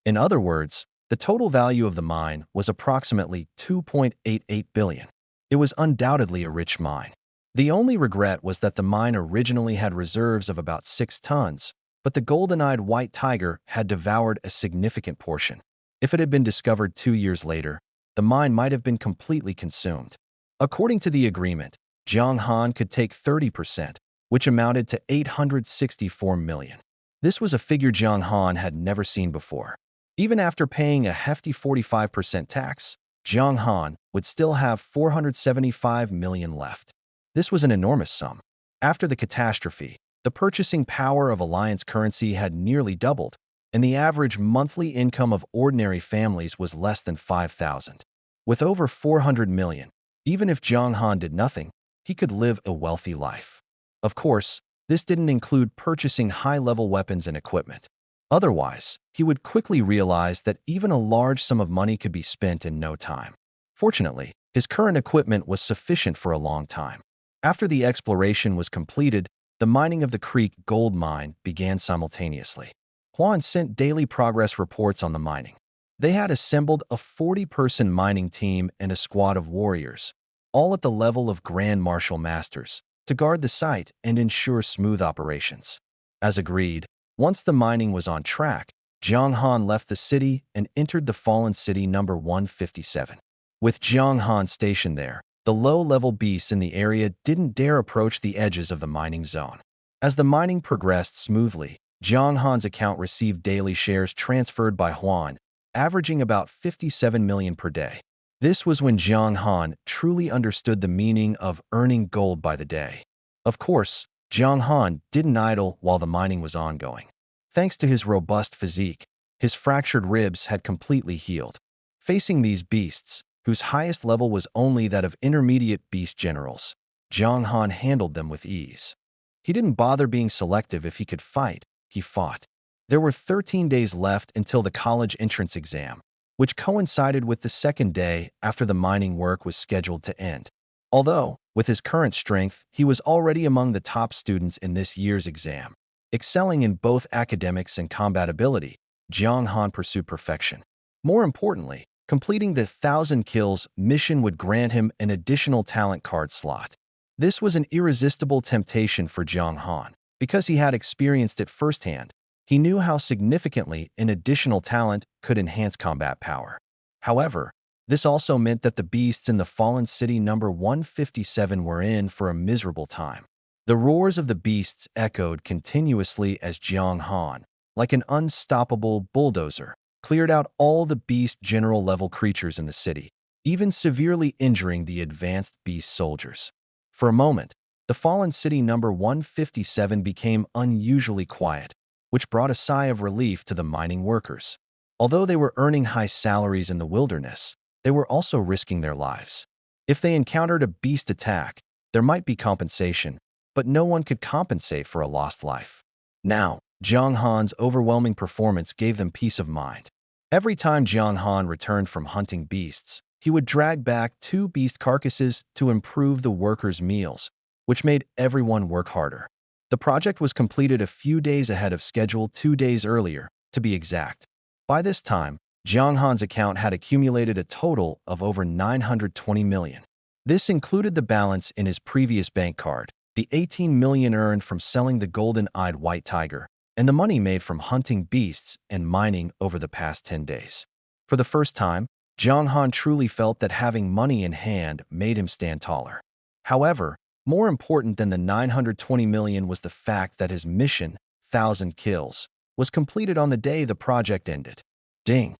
In other words, the total value of the mine was approximately 2.88 billion. It was undoubtedly a rich mine. The only regret was that the mine originally had reserves of about 6 tons, but the golden-eyed white tiger had devoured a significant portion. If it had been discovered 2 years later, the mine might have been completely consumed. According to the agreement, Jiang Han could take 30%, which amounted to 864 million. This was a figure Jiang Han had never seen before. Even after paying a hefty 45% tax, Jiang Han would still have 475 million left. This was an enormous sum. After the catastrophe, the purchasing power of Alliance currency had nearly doubled, and the average monthly income of ordinary families was less than 5,000. With over 400 million, even if Jiang Han did nothing, he could live a wealthy life. Of course, this didn't include purchasing high-level weapons and equipment. Otherwise, he would quickly realize that even a large sum of money could be spent in no time. Fortunately, his current equipment was sufficient for a long time. After the exploration was completed, the mining of the Creek gold mine began simultaneously. Huan sent daily progress reports on the mining. They had assembled a 40-person mining team and a squad of warriors, all at the level of Grand Marshal Masters, to guard the site and ensure smooth operations. As agreed, once the mining was on track, Jiang Han left the city and entered the Fallen City number 157. With Jiang Han stationed there, the low-level beasts in the area didn't dare approach the edges of the mining zone. As the mining progressed smoothly, Jiang Han's account received daily shares transferred by Huan, averaging about 57 million per day. This was when Jiang Han truly understood the meaning of earning gold by the day. Of course, Jiang Han didn't idle while the mining was ongoing. Thanks to his robust physique, his fractured ribs had completely healed. Facing these beasts, whose highest level was only that of intermediate beast generals, Jiang Han handled them with ease. He didn't bother being selective. If he could fight, he fought. There were 13 days left until the college entrance exam, which coincided with the second day after the mining work was scheduled to end. Although, with his current strength, he was already among the top students in this year's exam. Excelling in both academics and combat ability, Jiang Han pursued perfection. More importantly, completing the 1,000 kills mission would grant him an additional talent card slot. This was an irresistible temptation for Jiang Han. Because he had experienced it firsthand, he knew how significantly an additional talent could enhance combat power. However, this also meant that the beasts in the Fallen City number 157 were in for a miserable time. The roars of the beasts echoed continuously as Jiang Han, like an unstoppable bulldozer, cleared out all the beast general-level creatures in the city, even severely injuring the advanced beast soldiers. For a moment, the Fallen City number 157 became unusually quiet, which brought a sigh of relief to the mining workers. Although they were earning high salaries in the wilderness, they were also risking their lives. If they encountered a beast attack, there might be compensation, but no one could compensate for a lost life. Now, Jiang Han's overwhelming performance gave them peace of mind. Every time Jiang Han returned from hunting beasts, he would drag back 2 beast carcasses to improve the workers' meals, which made everyone work harder. The project was completed a few days ahead of schedule, 2 days earlier, to be exact. By this time, Jiang Han's account had accumulated a total of over 920 million. This included the balance in his previous bank card, the 18 million earned from selling the golden-eyed white tiger, and the money made from hunting beasts and mining over the past 10 days. For the first time, Jiang Han truly felt that having money in hand made him stand taller. However, more important than the 920 million was the fact that his mission, 1,000 kills, was completed on the day the project ended. Ding!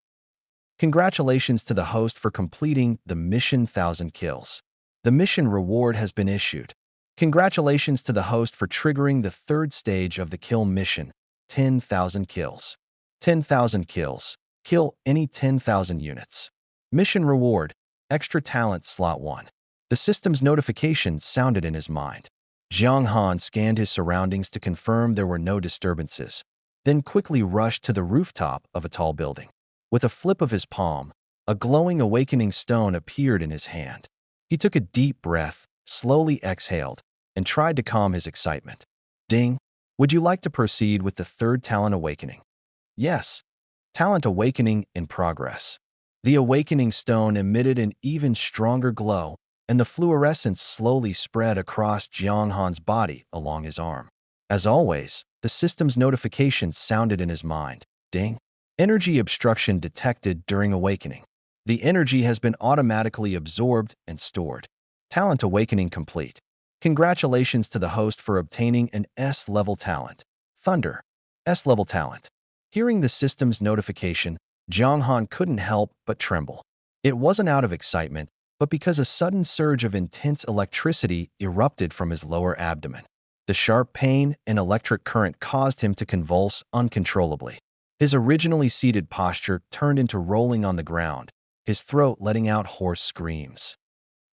Congratulations to the host for completing the Mission 1000 Kills. The mission reward has been issued. Congratulations to the host for triggering the third stage of the kill mission, 10,000 kills. 10,000 kills. Kill any 10,000 units. Mission reward, extra talent slot 1. The system's notification sounded in his mind. Jiang Han scanned his surroundings to confirm there were no disturbances, then quickly rushed to the rooftop of a tall building. With a flip of his palm, a glowing awakening stone appeared in his hand. He took a deep breath, slowly exhaled, and tried to calm his excitement. Ding! Would you like to proceed with the third talent awakening? Yes. Talent awakening in progress. The awakening stone emitted an even stronger glow, and the fluorescence slowly spread across Jiang Han's body along his arm. As always, the system's notification sounded in his mind. Ding! Energy obstruction detected during awakening. The energy has been automatically absorbed and stored. Talent awakening complete. Congratulations to the host for obtaining an S-level talent. Thunder. S-level talent. Hearing the system's notification, Jiang Han couldn't help but tremble. It wasn't out of excitement, but because a sudden surge of intense electricity erupted from his lower abdomen. The sharp pain and electric current caused him to convulse uncontrollably. His originally seated posture turned into rolling on the ground, his throat letting out hoarse screams.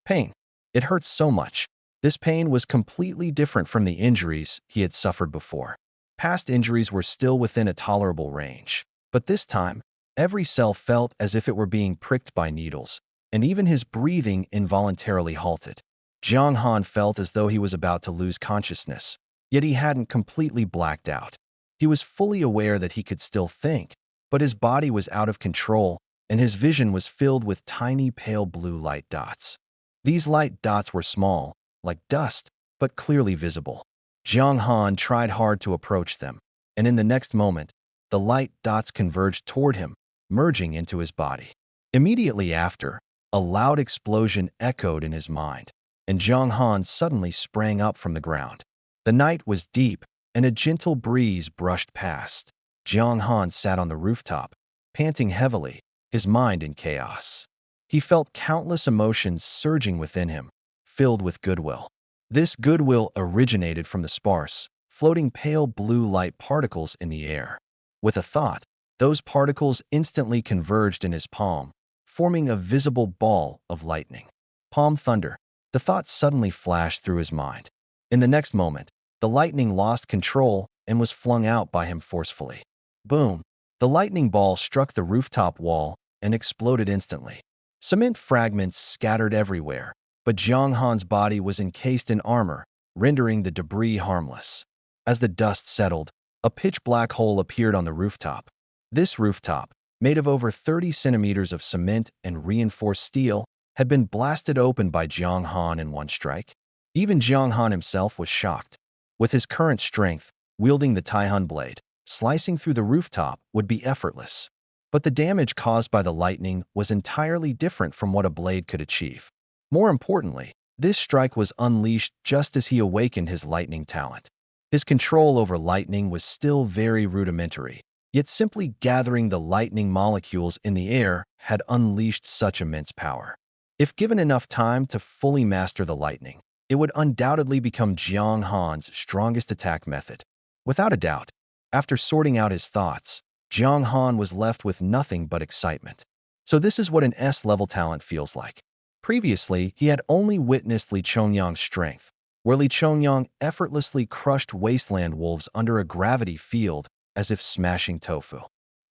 Pain. It hurt so much. This pain was completely different from the injuries he had suffered before. Past injuries were still within a tolerable range, but this time, every cell felt as if it were being pricked by needles, and even his breathing involuntarily halted. Jiang Han felt as though he was about to lose consciousness, yet he hadn't completely blacked out. He was fully aware that he could still think, but his body was out of control, and his vision was filled with tiny pale blue light dots. These light dots were small, like dust, but clearly visible. Jiang Han tried hard to approach them, and in the next moment, the light dots converged toward him, merging into his body. Immediately after, a loud explosion echoed in his mind, and Jiang Han suddenly sprang up from the ground. The night was deep, and a gentle breeze brushed past. Jiang Han sat on the rooftop, panting heavily, his mind in chaos. He felt countless emotions surging within him, filled with goodwill. This goodwill originated from the sparse, floating pale blue light particles in the air. With a thought, those particles instantly converged in his palm, forming a visible ball of lightning. Palm thunder. The thought suddenly flashed through his mind. In the next moment, the lightning lost control and was flung out by him forcefully. Boom! The lightning ball struck the rooftop wall and exploded instantly. Cement fragments scattered everywhere, but Jiang Han's body was encased in armor, rendering the debris harmless. As the dust settled, a pitch-black hole appeared on the rooftop. This rooftop, made of over 30 centimeters of cement and reinforced steel, had been blasted open by Jiang Han in one strike. Even Jiang Han himself was shocked. With his current strength, wielding the Taihun blade, slicing through the rooftop would be effortless. But the damage caused by the lightning was entirely different from what a blade could achieve. More importantly, this strike was unleashed just as he awakened his lightning talent. His control over lightning was still very rudimentary, yet simply gathering the lightning molecules in the air had unleashed such immense power. If given enough time to fully master the lightning, it would undoubtedly become Jiang Han's strongest attack method. Without a doubt, after sorting out his thoughts, Jiang Han was left with nothing but excitement. So this is what an S-level talent feels like. Previously, he had only witnessed Li Chongyang's strength, where Li Chongyang effortlessly crushed wasteland wolves under a gravity field as if smashing tofu.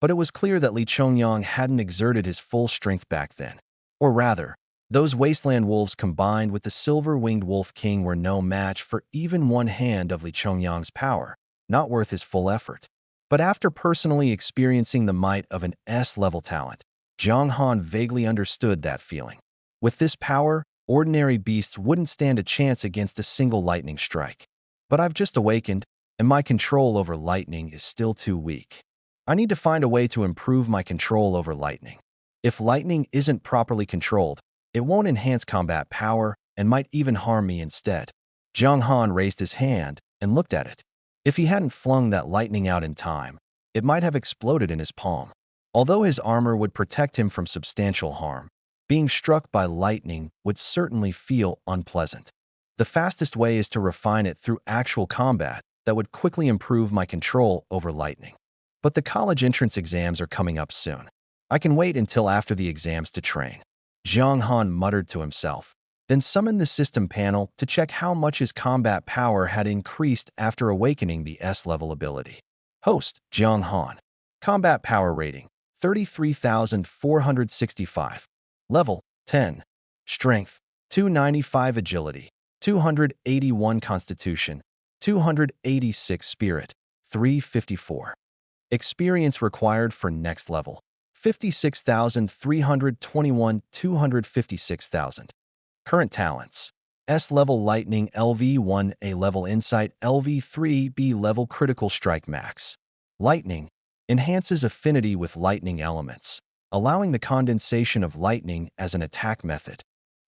But it was clear that Li Chongyang hadn't exerted his full strength back then. Or rather, those wasteland wolves combined with the silver-winged wolf king were no match for even one hand of Li Chongyang's power, not worth his full effort. But after personally experiencing the might of an S-level talent, Jiang Han vaguely understood that feeling. With this power, ordinary beasts wouldn't stand a chance against a single lightning strike. But I've just awakened, and my control over lightning is still too weak. I need to find a way to improve my control over lightning. If lightning isn't properly controlled, it won't enhance combat power and might even harm me instead. Jiang Han raised his hand and looked at it. If he hadn't flung that lightning out in time, it might have exploded in his palm. Although his armor would protect him from substantial harm, being struck by lightning would certainly feel unpleasant. The fastest way is to refine it through actual combat that would quickly improve my control over lightning. But the college entrance exams are coming up soon. I can wait until after the exams to train. Jiang Han muttered to himself, then summoned the system panel to check how much his combat power had increased after awakening the S-level ability. Host, Jiang Han. Combat power rating, 33,465. Level, 10. Strength, 295 agility, 281 constitution, 286 spirit, 354. Experience required for next level, 56,321, 256,000. Current talents. S-level lightning LV1, A-level insight LV3, B-level critical strike max. Lightning enhances affinity with lightning elements, allowing the condensation of lightning as an attack method.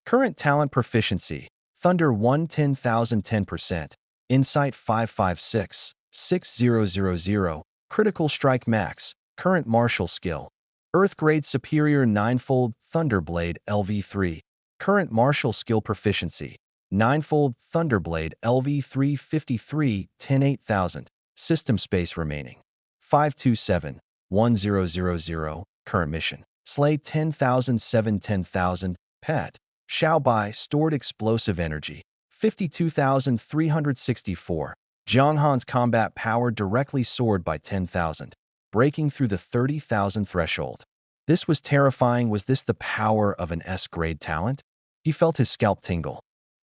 Current talent proficiency. Thunder 1 10,000 10%, Insight 556, 6000, Critical Strike Max, Current Martial Skill. Earth Grade Superior Ninefold Thunderblade LV3, Current Martial Skill Proficiency. Ninefold Thunderblade LV353, 10,8000, System Space Remaining. 527, 1000, Current Mission. Slay 10,000 7 10,000, Pet. Xiaobai Stored Explosive Energy, 52,364. Jiang Han's combat power directly soared by 10,000, breaking through the 30,000 threshold. This was terrifying. Was this the power of an S-grade talent? He felt his scalp tingle.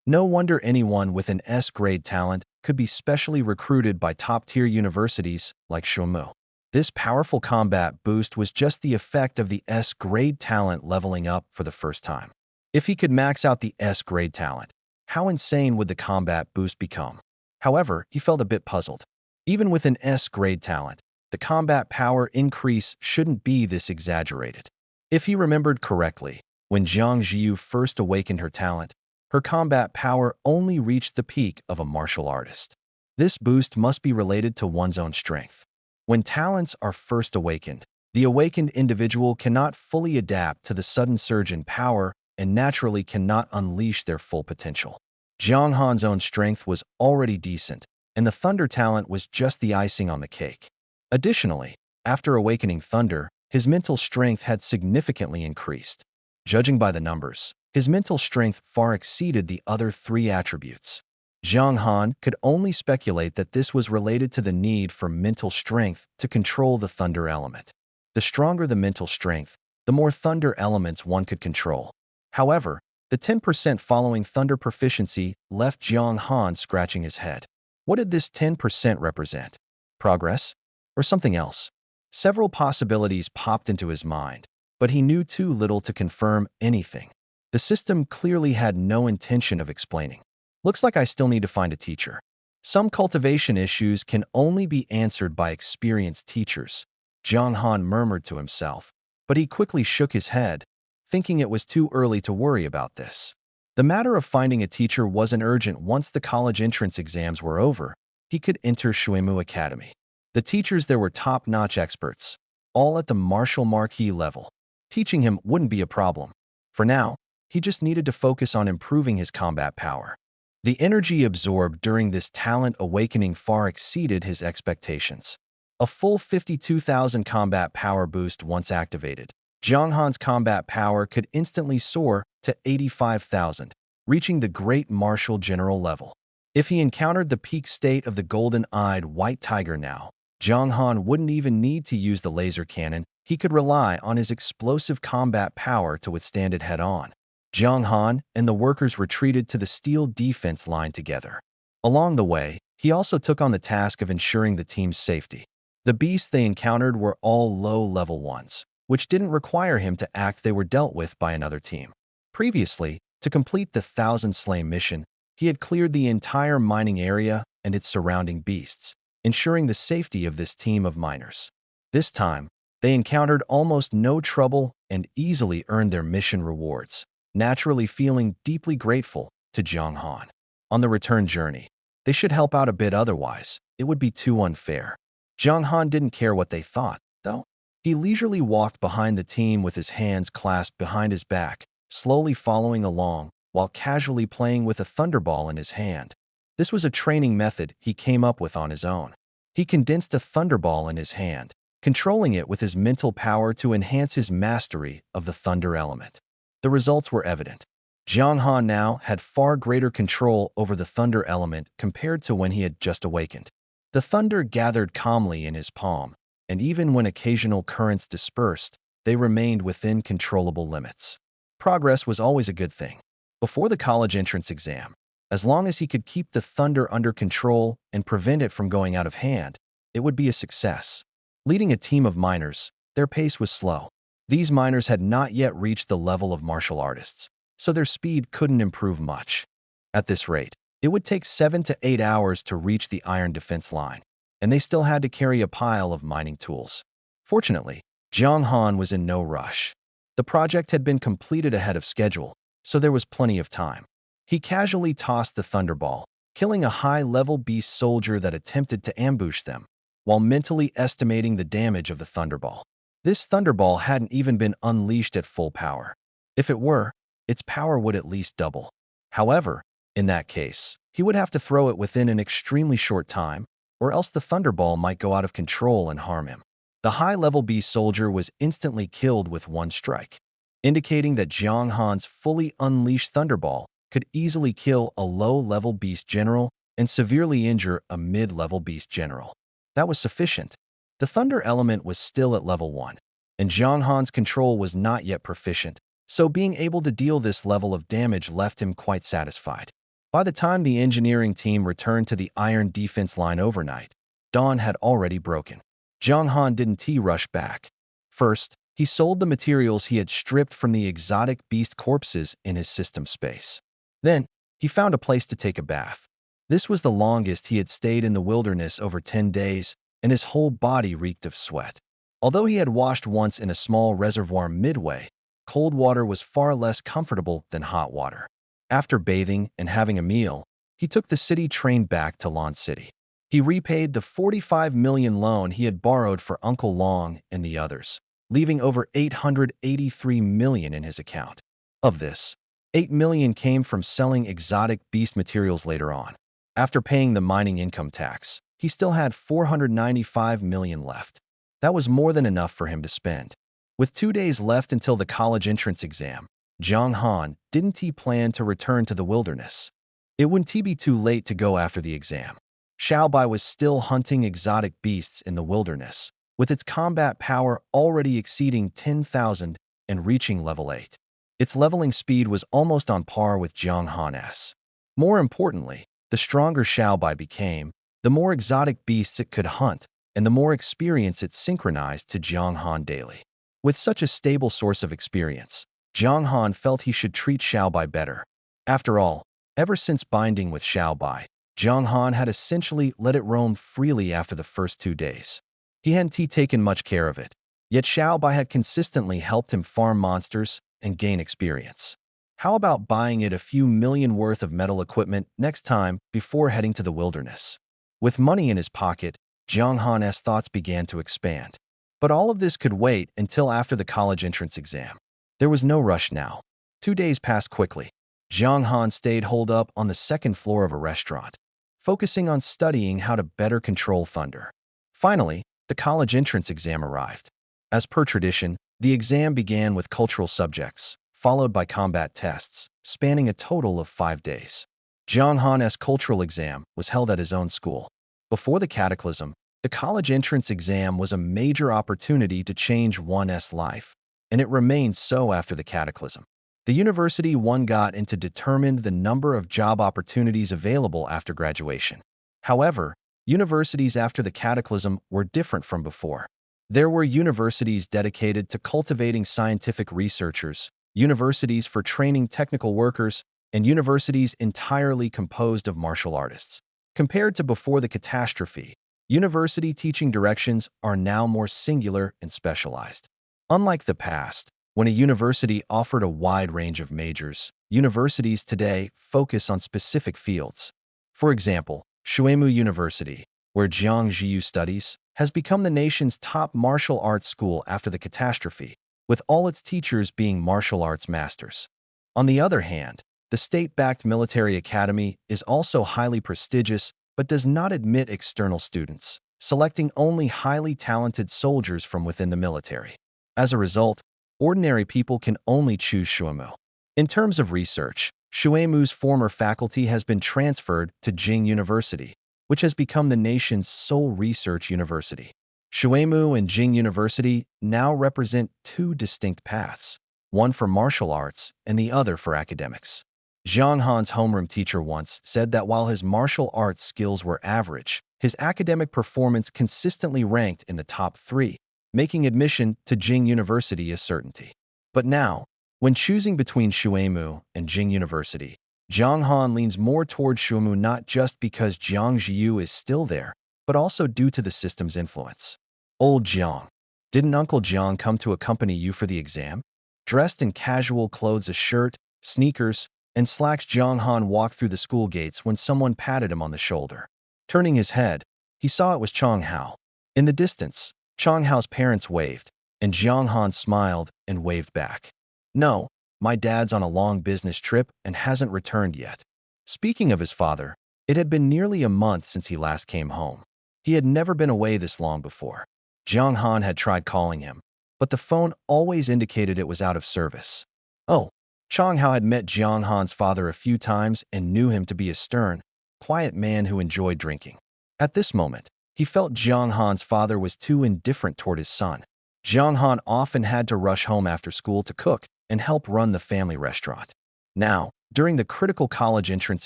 No wonder anyone with an S-grade talent could be specially recruited by top-tier universities like Xuemu. This powerful combat boost was just the effect of the S-grade talent leveling up for the first time. If he could max out the S-grade talent, how insane would the combat boost become? However, he felt a bit puzzled. Even with an S-grade talent, the combat power increase shouldn't be this exaggerated. If he remembered correctly, when Jiang Jiu first awakened her talent, her combat power only reached the peak of a martial artist. This boost must be related to one's own strength. When talents are first awakened, the awakened individual cannot fully adapt to the sudden surge in power and naturally cannot unleash their full potential. Jiang Han's own strength was already decent, and the Thunder talent was just the icing on the cake. Additionally, after awakening Thunder, his mental strength had significantly increased. Judging by the numbers, his mental strength far exceeded the other three attributes. Jiang Han could only speculate that this was related to the need for mental strength to control the Thunder element. The stronger the mental strength, the more Thunder elements one could control. However, the 10% following Thunder proficiency left Jiang Han scratching his head. What did this 10% represent? Progress? Or something else? Several possibilities popped into his mind, but he knew too little to confirm anything. The system clearly had no intention of explaining. Looks like I still need to find a teacher. Some cultivation issues can only be answered by experienced teachers, Jiang Han murmured to himself, but he quickly shook his head, thinking it was too early to worry about this. The matter of finding a teacher wasn't urgent. Once the college entrance exams were over, he could enter Xuemu Academy. The teachers there were top-notch experts, all at the martial marquee level. Teaching him wouldn't be a problem. For now, he just needed to focus on improving his combat power. The energy absorbed during this talent awakening far exceeded his expectations. A full 52,000 combat power boost once activated. Jiang Han's combat power could instantly soar to 85,000, reaching the great martial general level. If he encountered the peak state of the golden-eyed white tiger now, Jiang Han wouldn't even need to use the laser cannon. He could rely on his explosive combat power to withstand it head-on. Jiang Han and the workers retreated to the steel defense line together. Along the way, he also took on the task of ensuring the team's safety. The beasts they encountered were all low-level ones, which didn't require him to act. They were dealt with by another team. Previously, to complete the 1,000 Slain mission, he had cleared the entire mining area and its surrounding beasts, ensuring the safety of this team of miners. This time, they encountered almost no trouble and easily earned their mission rewards, naturally feeling deeply grateful to Jiang Han. On the return journey, they should help out a bit, otherwise it would be too unfair. Jiang Han didn't care what they thought, though. He leisurely walked behind the team with his hands clasped behind his back, slowly following along while casually playing with a thunderball in his hand. This was a training method he came up with on his own. He condensed a thunderball in his hand, controlling it with his mental power to enhance his mastery of the thunder element. The results were evident. Jiang Han now had far greater control over the thunder element compared to when he had just awakened. The thunder gathered calmly in his palm, and even when occasional currents dispersed, they remained within controllable limits. Progress was always a good thing. Before the college entrance exam, as long as he could keep the thunder under control and prevent it from going out of hand, it would be a success. Leading a team of miners, their pace was slow. These miners had not yet reached the level of martial artists, so their speed couldn't improve much. At this rate, it would take 7 to 8 hours to reach the iron defense line, and they still had to carry a pile of mining tools. Fortunately, Jiang Han was in no rush. The project had been completed ahead of schedule, so there was plenty of time. He casually tossed the thunderball, killing a high-level beast soldier that attempted to ambush them, while mentally estimating the damage of the thunderball. This thunderball hadn't even been unleashed at full power. If it were, its power would at least double. However, in that case, he would have to throw it within an extremely short time, or else the thunderball might go out of control and harm him. The high-level beast soldier was instantly killed with one strike, indicating that Jiang Han's fully unleashed thunderball could easily kill a low-level beast general and severely injure a mid-level beast general. That was sufficient. The thunder element was still at level 1, and Jiang Han's control was not yet proficient, so being able to deal this level of damage left him quite satisfied. By the time the engineering team returned to the iron defense line overnight, dawn had already broken. Jiang Han didn't rush back. First, he sold the materials he had stripped from the exotic beast corpses in his system space. Then, he found a place to take a bath. This was the longest he had stayed in the wilderness, over 10 days, and his whole body reeked of sweat. Although he had washed once in a small reservoir midway, cold water was far less comfortable than hot water. After bathing and having a meal, he took the city train back to Lan City. He repaid the 45 million loan he had borrowed for Uncle Long and the others, leaving over 883 million in his account. Of this, 8 million came from selling exotic beast materials later on. After paying the mining income tax, he still had 495 million left. That was more than enough for him to spend. With 2 days left until the college entrance exam, Jiang Han didn't plan to return to the wilderness. It wouldn't be too late to go after the exam. Xiaobai was still hunting exotic beasts in the wilderness, with its combat power already exceeding 10,000 and reaching level 8. Its leveling speed was almost on par with Jiang Han's. More importantly, the stronger Xiaobai became, the more exotic beasts it could hunt, and the more experience it synchronized to Jiang Han daily. With such a stable source of experience, Jiang Han felt he should treat Xiaobai better. After all, ever since binding with Xiaobai, Jiang Han had essentially let it roam freely after the first 2 days. He hadn't taken much care of it, yet Xiaobai had consistently helped him farm monsters and gain experience. How about buying it a few million worth of metal equipment next time before heading to the wilderness? With money in his pocket, Jiang Han's thoughts began to expand. But all of this could wait until after the college entrance exam. There was no rush now. 2 days passed quickly. Jiang Han stayed holed up on the second floor of a restaurant, focusing on studying how to better control thunder. Finally, the college entrance exam arrived. As per tradition, the exam began with cultural subjects, followed by combat tests, spanning a total of 5 days. Jiang Han's cultural exam was held at his own school. Before the cataclysm, the college entrance exam was a major opportunity to change one's life, and it remained so after the cataclysm. The university one got into determined the number of job opportunities available after graduation. However, universities after the cataclysm were different from before. There were universities dedicated to cultivating scientific researchers, universities for training technical workers, and universities entirely composed of martial artists. Compared to before the catastrophe, university teaching directions are now more singular and specialized. Unlike the past, when a university offered a wide range of majors, universities today focus on specific fields. For example, Shuemu University, where Jiang Jiu studies, has become the nation's top martial arts school after the catastrophe, with all its teachers being martial arts masters. On the other hand, the state-backed military academy is also highly prestigious but does not admit external students, selecting only highly talented soldiers from within the military. As a result, ordinary people can only choose Shuimu. In terms of research, Shuimu's former faculty has been transferred to Jing University, which has become the nation's sole research university. Shuimu and Jing University now represent two distinct paths, one for martial arts and the other for academics. Zhang Han's homeroom teacher once said that while his martial arts skills were average, his academic performance consistently ranked in the top 3, making admission to Jing University a certainty. But now, when choosing between Shuimu and Jing University, Zhang Han leans more toward Shuimu not just because Jiang Jiu is still there, but also due to the system's influence. Old Jiang, didn't Uncle Jiang come to accompany you for the exam? Dressed in casual clothes, a shirt, sneakers, and slacks, Zhang Han walked through the school gates when someone patted him on the shoulder. Turning his head, he saw it was Chang Hao. In the distance, Chang Hao's parents waved, and Zhang Han smiled and waved back. No, my dad's on a long business trip and hasn't returned yet. Speaking of his father, it had been nearly a month since he last came home. He had never been away this long before. Zhang Han had tried calling him, but the phone always indicated it was out of service. Oh, Chang Hao had met Zhang Han's father a few times and knew him to be a stern, quiet man who enjoyed drinking. At this moment, he felt Zhang Han's father was too indifferent toward his son. Zhang Han often had to rush home after school to cook and help run the family restaurant. Now, during the critical college entrance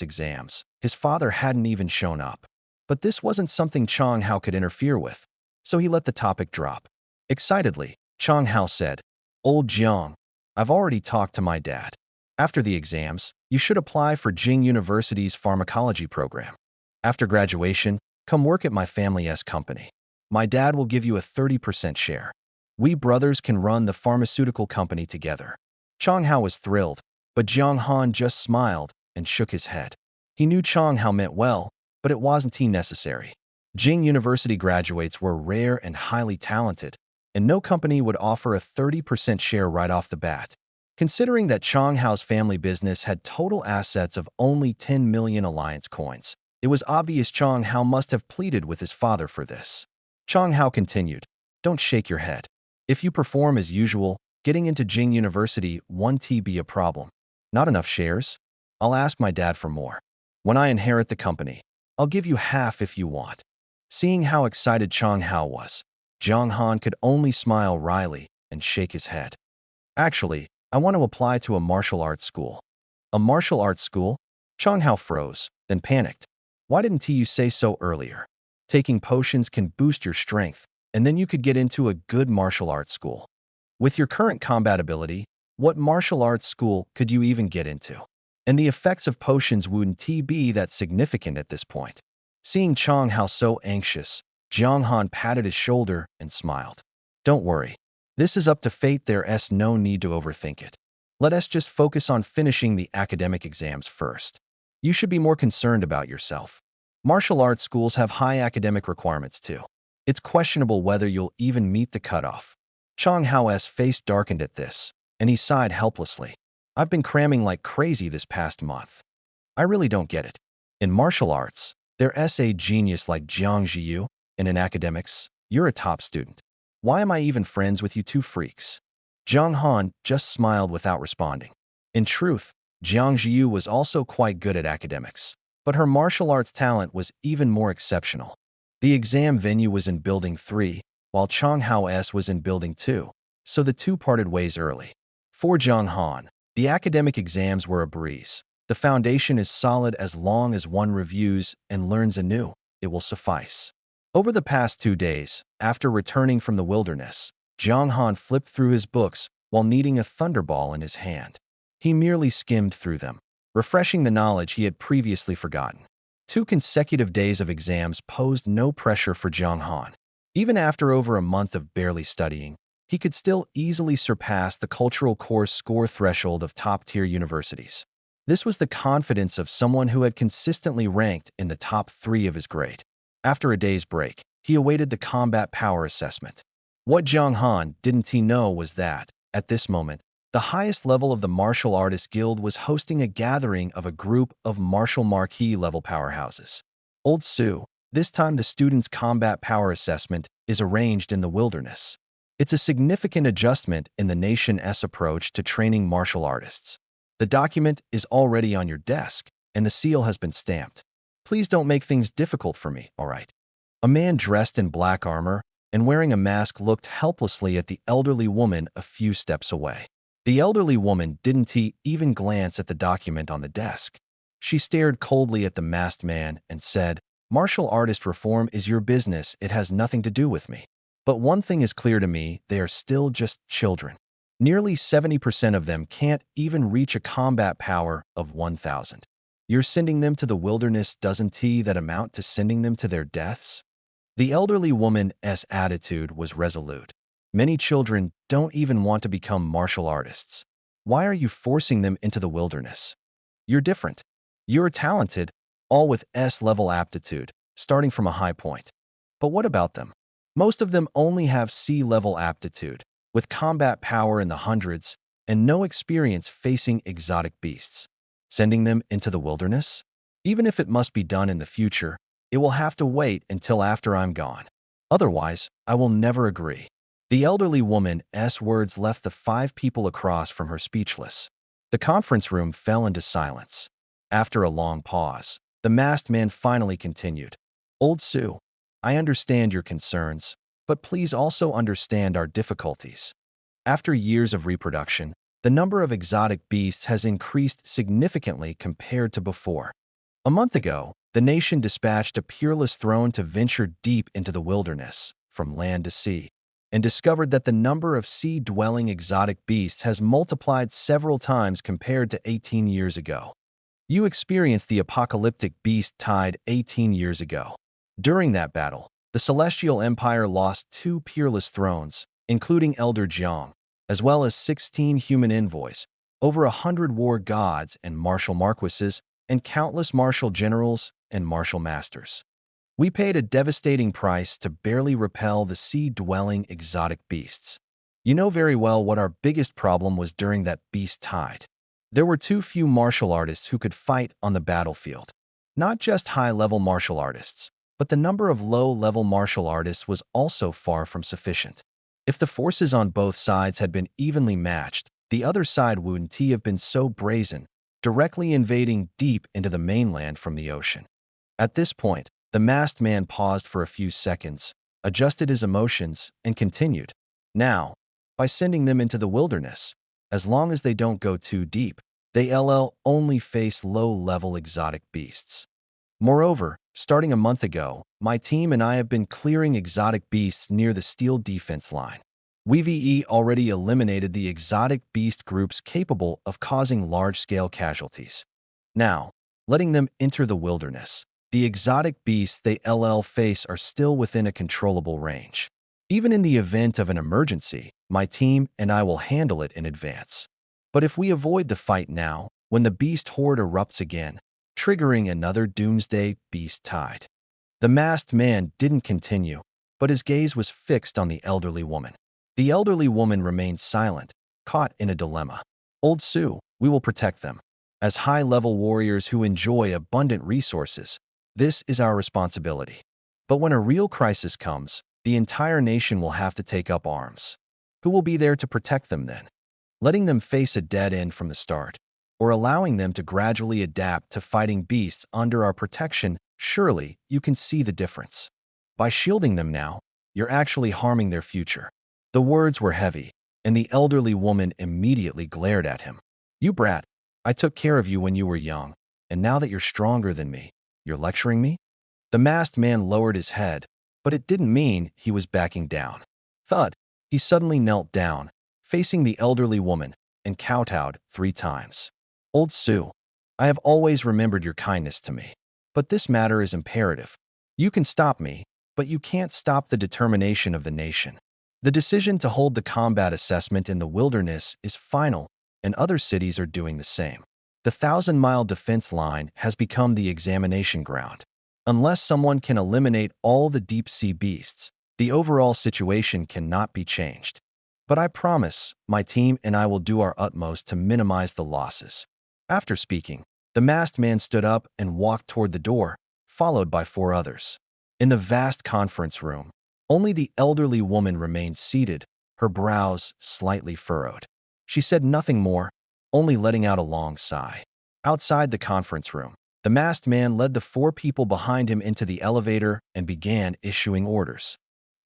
exams, his father hadn't even shown up. But this wasn't something Chang Hao could interfere with, so he let the topic drop. Excitedly, Chang Hao said, "Old Jiang, I've already talked to my dad. After the exams, you should apply for Jing University's pharmacology program. After graduation, come work at my family's company. My dad will give you a 30% share. We brothers can run the pharmaceutical company together." Chang Hao was thrilled, but Zhang Han just smiled and shook his head. He knew Chang Hao meant well, but it wasn't necessary. Jing University graduates were rare and highly talented, and no company would offer a 30% share right off the bat. Considering that Chang Hao's family business had total assets of only 10 million alliance coins, it was obvious Chang Hao must have pleaded with his father for this. Chang Hao continued, "Don't shake your head. If you perform as usual, getting into Jing University won't be a problem. Not enough shares? I'll ask my dad for more. When I inherit the company, I'll give you half if you want." Seeing how excited Chang Hao was, Zhang Han could only smile wryly and shake his head. "Actually, I want to apply to a martial arts school." "A martial arts school?" Chang Hao froze, then panicked. "Why didn't you say so earlier? Taking potions can boost your strength, and then you could get into a good martial arts school. With your current combat ability, what martial arts school could you even get into? And the effects of potions wouldn't be that significant at this point." Seeing Chang Hao so anxious, Zhang Han patted his shoulder and smiled. "Don't worry. This is up to fate. There's no need to overthink it. Let us just focus on finishing the academic exams first. You should be more concerned about yourself. Martial arts schools have high academic requirements too. It's questionable whether you'll even meet the cutoff." Chang Hao's face darkened at this, and he sighed helplessly. "I've been cramming like crazy this past month. I really don't get it. In martial arts, there's a genius like Jiang Jiu, and in academics, you're a top student. Why am I even friends with you two freaks?" Zhang Han just smiled without responding. In truth, Jiang Jiu was also quite good at academics, but her martial arts talent was even more exceptional. The exam venue was in Building 3, while Chang Hao's was in Building 2, so the two parted ways early. For Zhang Han, the academic exams were a breeze. The foundation is solid. As long as one reviews and learns anew, it will suffice. Over the past 2 days, after returning from the wilderness, Zhang Han flipped through his books while needing a thunderball in his hand. He merely skimmed through them, refreshing the knowledge he had previously forgotten. 2 consecutive days of exams posed no pressure for Zhang Han. Even after over a month of barely studying, he could still easily surpass the cultural course score threshold of top-tier universities. This was the confidence of someone who had consistently ranked in the top 3 of his grade. After a day's break, he awaited the combat power assessment. What Jiang Han didn't he know was that, at this moment, the highest level of the Martial Artists Guild was hosting a gathering of a group of martial marquee-level powerhouses. Old Su, this time the students' combat power assessment is arranged in the wilderness. It's a significant adjustment in the nation's approach to training martial artists. The document is already on your desk, and the seal has been stamped. Please don't make things difficult for me, all right? A man dressed in black armor and wearing a mask looked helplessly at the elderly woman a few steps away. The elderly woman didn't even glance at the document on the desk. She stared coldly at the masked man and said, "Martial artist reform is your business, it has nothing to do with me. But one thing is clear to me, they are still just children. Nearly 70% of them can't even reach a combat power of 1,000. You're sending them to the wilderness, doesn't that amount to sending them to their deaths?" The elderly woman's attitude was resolute. Many children don't even want to become martial artists. Why are you forcing them into the wilderness? You're different. You're talented, all with S-level aptitude, starting from a high point. But what about them? Most of them only have C-level aptitude, with combat power in the hundreds and no experience facing exotic beasts. Sending them into the wilderness? Even if it must be done in the future, it will have to wait until after I'm gone. Otherwise, I will never agree. The elderly woman's words left the 5 people across from her speechless. The conference room fell into silence. After a long pause, the masked man finally continued. "Old Su, I understand your concerns, but please also understand our difficulties. After years of reproduction, the number of exotic beasts has increased significantly compared to before. A month ago, the nation dispatched a peerless throne to venture deep into the wilderness, from land to sea, and discovered that the number of sea-dwelling exotic beasts has multiplied several times compared to 18 years ago. You experienced the apocalyptic beast tide 18 years ago. During that battle, the Celestial Empire lost 2 peerless thrones, including Elder Jiang, as well as 16 human envoys, over 100 war gods and martial marquises, and countless martial generals and martial masters. We paid a devastating price to barely repel the sea-dwelling exotic beasts. You know very well what our biggest problem was during that beast tide. There were too few martial artists who could fight on the battlefield. Not just high-level martial artists, but the number of low-level martial artists was also far from sufficient. If the forces on both sides had been evenly matched, the other side wouldn't have been so brazen, directly invading deep into the mainland from the ocean. At this point, the masked man paused for a few seconds, adjusted his emotions, and continued. Now, by sending them into the wilderness, as long as they don't go too deep, they'll only face low-level exotic beasts. Moreover, starting a month ago, my team and I have been clearing exotic beasts near the steel defense line. We've already eliminated the exotic beast groups capable of causing large-scale casualties. Now, letting them enter the wilderness, the exotic beasts they'll face are still within a controllable range. Even in the event of an emergency, my team and I will handle it in advance. But if we avoid the fight now, when the beast horde erupts again, triggering another doomsday beast tide." The masked man didn't continue, but his gaze was fixed on the elderly woman. The elderly woman remained silent, caught in a dilemma. "Old Su, we will protect them. As high-level warriors who enjoy abundant resources, this is our responsibility. But when a real crisis comes, the entire nation will have to take up arms. Who will be there to protect them then? Letting them face a dead end from the start, or allowing them to gradually adapt to fighting beasts under our protection, surely you can see the difference. By shielding them now, you're actually harming their future." The words were heavy, and the elderly woman immediately glared at him. "You brat, I took care of you when you were young, and now that you're stronger than me, you're lecturing me?" The masked man lowered his head, but it didn't mean he was backing down. Thud, he suddenly knelt down, facing the elderly woman, and kowtowed 3 times. "Old Su, I have always remembered your kindness to me. But this matter is imperative. You can stop me, but you can't stop the determination of the nation. The decision to hold the combat assessment in the wilderness is final, and other cities are doing the same. The 1,000-mile defense line has become the examination ground. Unless someone can eliminate all the deep-sea beasts, the overall situation cannot be changed. But I promise, my team and I will do our utmost to minimize the losses. After speaking, the masked man stood up and walked toward the door, followed by 4 others. In the vast conference room, only the elderly woman remained seated, her brows slightly furrowed. She said nothing more, only letting out a long sigh. Outside the conference room, the masked man led the 4 people behind him into the elevator and began issuing orders.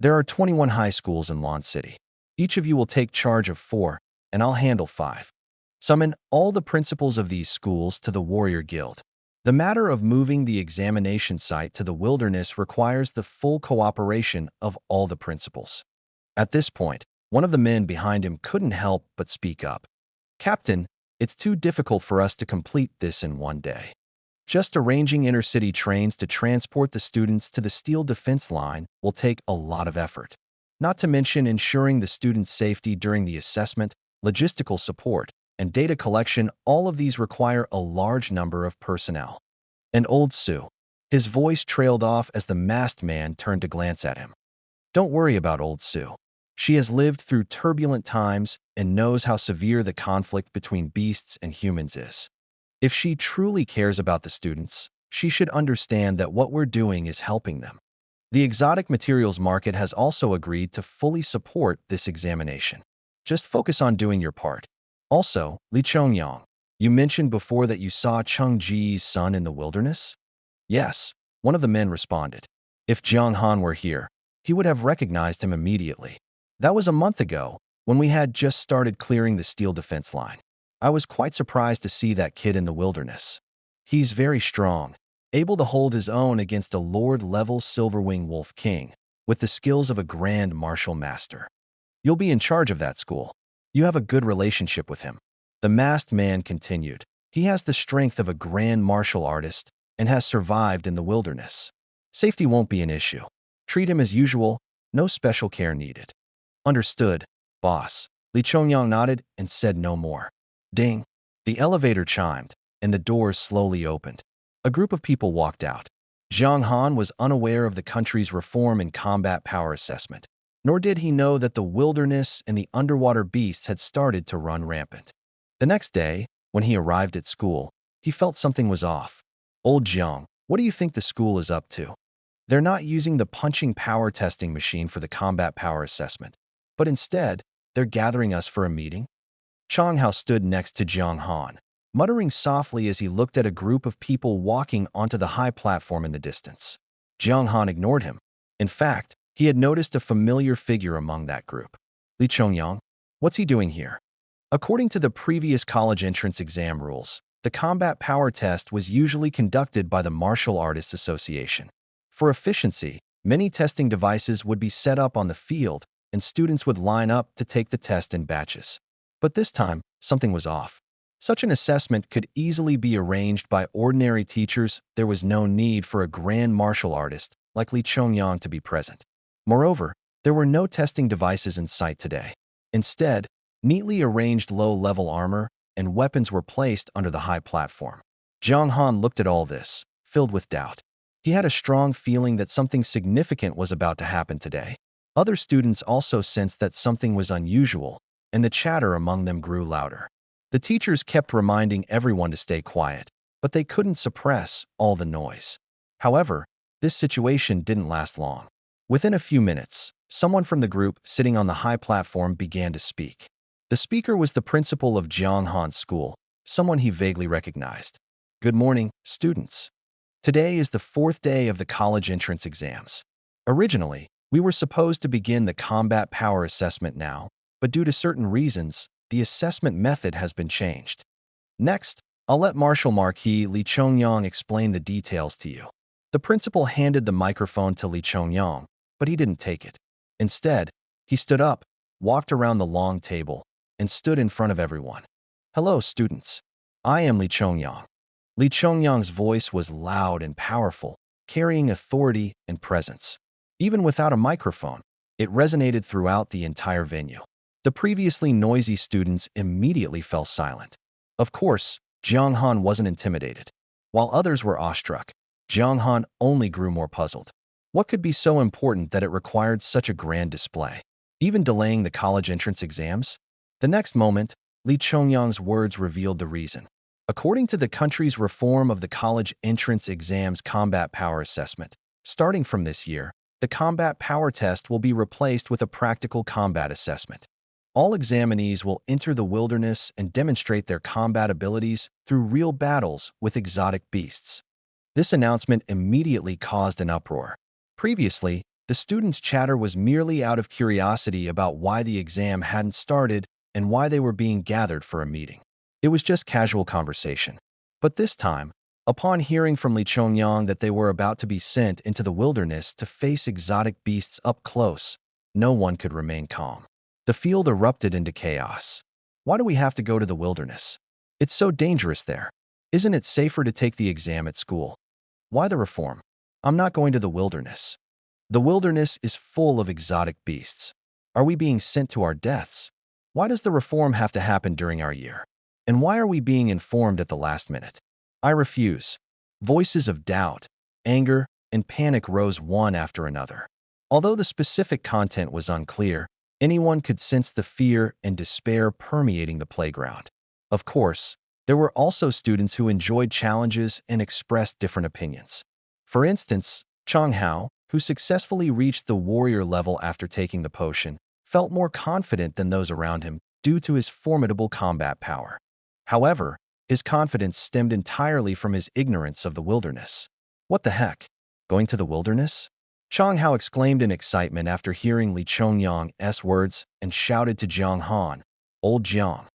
There are 21 high schools in Lawn City. Each of you will take charge of 4, and I'll handle 5. Summon all the principals of these schools to the Warrior Guild. The matter of moving the examination site to the wilderness requires the full cooperation of all the principals. At this point, one of the men behind him couldn't help but speak up. Captain, it's too difficult for us to complete this in one day. Just arranging intercity trains to transport the students to the steel defense line will take a lot of effort. Not to mention ensuring the students' safety during the assessment, logistical support, and data collection, all of these require a large number of personnel. And old Sue. His voice trailed off as the masked man turned to glance at him. Don't worry about old Sue. She has lived through turbulent times and knows how severe the conflict between beasts and humans is. If she truly cares about the students, she should understand that what we're doing is helping them. The exotic materials market has also agreed to fully support this examination. Just focus on doing your part. Also, Li Chongyang, you mentioned before that you saw Cheng Ji's son in the wilderness? Yes, one of the men responded. If Jiang Han were here, he would have recognized him immediately. That was a month ago, when we had just started clearing the steel defense line. I was quite surprised to see that kid in the wilderness. He's very strong, able to hold his own against a Lord-level Silverwing Wolf King, with the skills of a Grand Martial Master. You'll be in charge of that school. You have a good relationship with him. The masked man continued. He has the strength of a grand martial artist and has survived in the wilderness. Safety won't be an issue. Treat him as usual, no special care needed. Understood, boss. Li Chongyang nodded and said no more. Ding! The elevator chimed, and the doors slowly opened. A group of people walked out. Jiang Han was unaware of the country's reform in combat power assessment, nor did he know that the wilderness and the underwater beasts had started to run rampant. The next day, when he arrived at school, he felt something was off. Old Jiang, what do you think the school is up to? They're not using the punching power testing machine for the combat power assessment, but instead, they're gathering us for a meeting? Chang Hao stood next to Jiang Han, muttering softly as he looked at a group of people walking onto the high platform in the distance. Jiang Han ignored him. In fact, he had noticed a familiar figure among that group. Li Chongyang, what's he doing here? According to the previous college entrance exam rules, the combat power test was usually conducted by the Martial Artists Association. For efficiency, many testing devices would be set up on the field and students would line up to take the test in batches. But this time, something was off. Such an assessment could easily be arranged by ordinary teachers. There was no need for a grand martial artist like Li Chongyang to be present. Moreover, there were no testing devices in sight today. Instead, neatly arranged low-level armor and weapons were placed under the high platform. Jiang Han looked at all this, filled with doubt. He had a strong feeling that something significant was about to happen today. Other students also sensed that something was unusual, and the chatter among them grew louder. The teachers kept reminding everyone to stay quiet, but they couldn't suppress all the noise. However, this situation didn't last long. Within a few minutes, someone from the group sitting on the high platform began to speak. The speaker was the principal of Jiang Han's school, someone he vaguely recognized. Good morning, students. Today is the 4th day of the college entrance exams. Originally, we were supposed to begin the combat power assessment now, but due to certain reasons, the assessment method has been changed. Next, I'll let Marshal Marquis Li Chongyang explain the details to you. The principal handed the microphone to Li Chongyang, but he didn't take it. Instead, he stood up, walked around the long table, and stood in front of everyone. Hello, students. I am Li Chongyang. Li Chongyang's voice was loud and powerful, carrying authority and presence. Even without a microphone, it resonated throughout the entire venue. The previously noisy students immediately fell silent. Of course, Jiang Han wasn't intimidated. While others were awestruck, Jiang Han only grew more puzzled. What could be so important that it required such a grand display? Even delaying the college entrance exams? The next moment, Li Chongyang's words revealed the reason. According to the country's reform of the college entrance exams combat power assessment, starting from this year, the combat power test will be replaced with a practical combat assessment. All examinees will enter the wilderness and demonstrate their combat abilities through real battles with exotic beasts. This announcement immediately caused an uproar. Previously, the students' chatter was merely out of curiosity about why the exam hadn't started and why they were being gathered for a meeting. It was just casual conversation. But this time, upon hearing from Li Chongyang that they were about to be sent into the wilderness to face exotic beasts up close, no one could remain calm. The field erupted into chaos. Why do we have to go to the wilderness? It's so dangerous there. Isn't it safer to take the exam at school? Why the reform? I'm not going to the wilderness. The wilderness is full of exotic beasts. Are we being sent to our deaths? Why does the reform have to happen during our year? And why are we being informed at the last minute? I refuse. Voices of doubt, anger, and panic rose one after another. Although the specific content was unclear, anyone could sense the fear and despair permeating the playground. Of course, there were also students who enjoyed challenges and expressed different opinions. For instance, Chang Hao, who successfully reached the warrior level after taking the potion, felt more confident than those around him due to his formidable combat power. However, his confidence stemmed entirely from his ignorance of the wilderness. What the heck? Going to the wilderness? Chang Hao exclaimed in excitement after hearing Li Chongyang's words and shouted to Jiang Han, Old Jiang,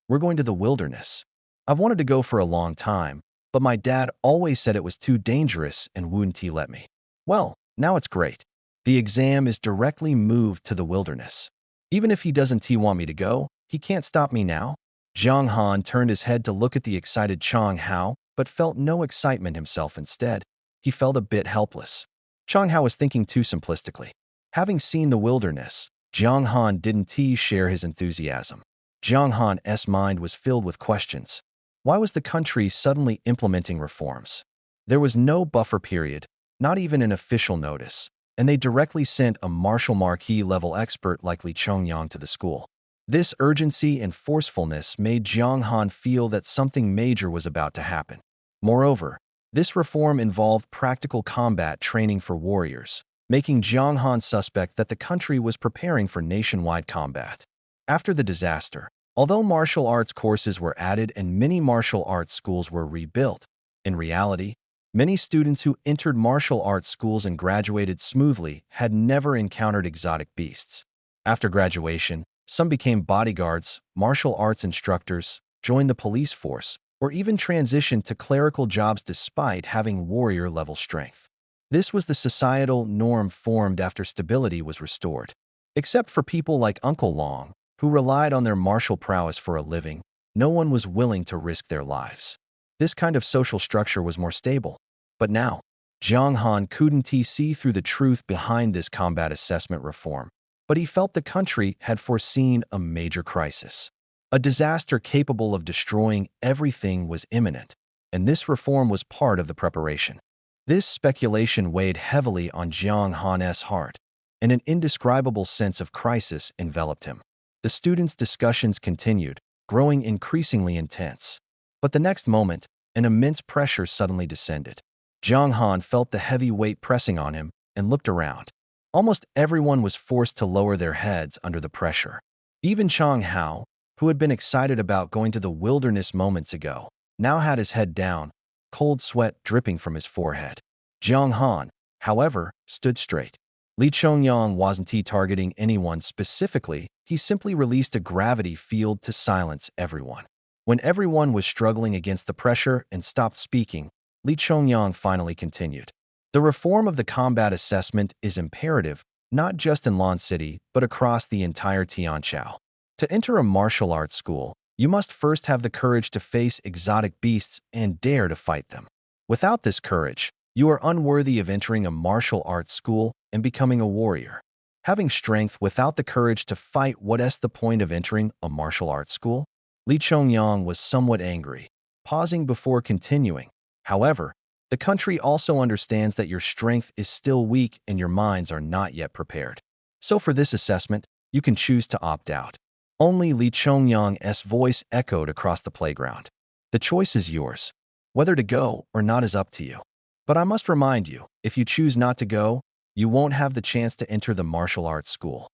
we're going to the wilderness. I've wanted to go for a long time, but my dad always said it was too dangerous and wouldn't he let me. Well, now it's great. The exam is directly moved to the wilderness. Even if he doesn't want me to go, he can't stop me now. Jiang Han turned his head to look at the excited Chang Hao, but felt no excitement himself instead. He felt a bit helpless. Chang Hao was thinking too simplistically. Having seen the wilderness, Jiang Han didn't share his enthusiasm. Jiang Han's mind was filled with questions. Why was the country suddenly implementing reforms? There was no buffer period, not even an official notice, and they directly sent a Martial Marquis-level expert like Li Chongyang to the school. This urgency and forcefulness made Jiang Han feel that something major was about to happen. Moreover, this reform involved practical combat training for warriors, making Jiang Han suspect that the country was preparing for nationwide combat. After the disaster, although martial arts courses were added and many martial arts schools were rebuilt, in reality, many students who entered martial arts schools and graduated smoothly had never encountered exotic beasts. After graduation, some became bodyguards, martial arts instructors, joined the police force, or even transitioned to clerical jobs despite having warrior-level strength. This was the societal norm formed after stability was restored. Except for people like Uncle Long, who relied on their martial prowess for a living, no one was willing to risk their lives. This kind of social structure was more stable. But now, Jiang Han couldn't see through the truth behind this combat assessment reform, but he felt the country had foreseen a major crisis. A disaster capable of destroying everything was imminent, and this reform was part of the preparation. This speculation weighed heavily on Jiang Han's heart, and an indescribable sense of crisis enveloped him. The students' discussions continued, growing increasingly intense. But the next moment, an immense pressure suddenly descended. Jiang Han felt the heavy weight pressing on him and looked around. Almost everyone was forced to lower their heads under the pressure. Even Chang Hao, who had been excited about going to the wilderness moments ago, now had his head down, cold sweat dripping from his forehead. Jiang Han, however, stood straight. Li Chongyang wasn't targeting anyone specifically, he simply released a gravity field to silence everyone. When everyone was struggling against the pressure and stopped speaking, Li Chongyang finally continued. The reform of the combat assessment is imperative, not just in Lan City, but across the entire Tianqiao. To enter a martial arts school, you must first have the courage to face exotic beasts and dare to fight them. Without this courage, you are unworthy of entering a martial arts school and becoming a warrior. Having strength without the courage to fight, what's the point of entering a martial arts school? Li Chongyang was somewhat angry, pausing before continuing. However, The country also understands that your strength is still weak and your minds are not yet prepared. So for this assessment, you can choose to opt out. Only Li Chongyang's voice echoed across the playground. The choice is yours. Whether to go or not is up to you. But I must remind you, if you choose not to go, you won't have the chance to enter the martial arts school.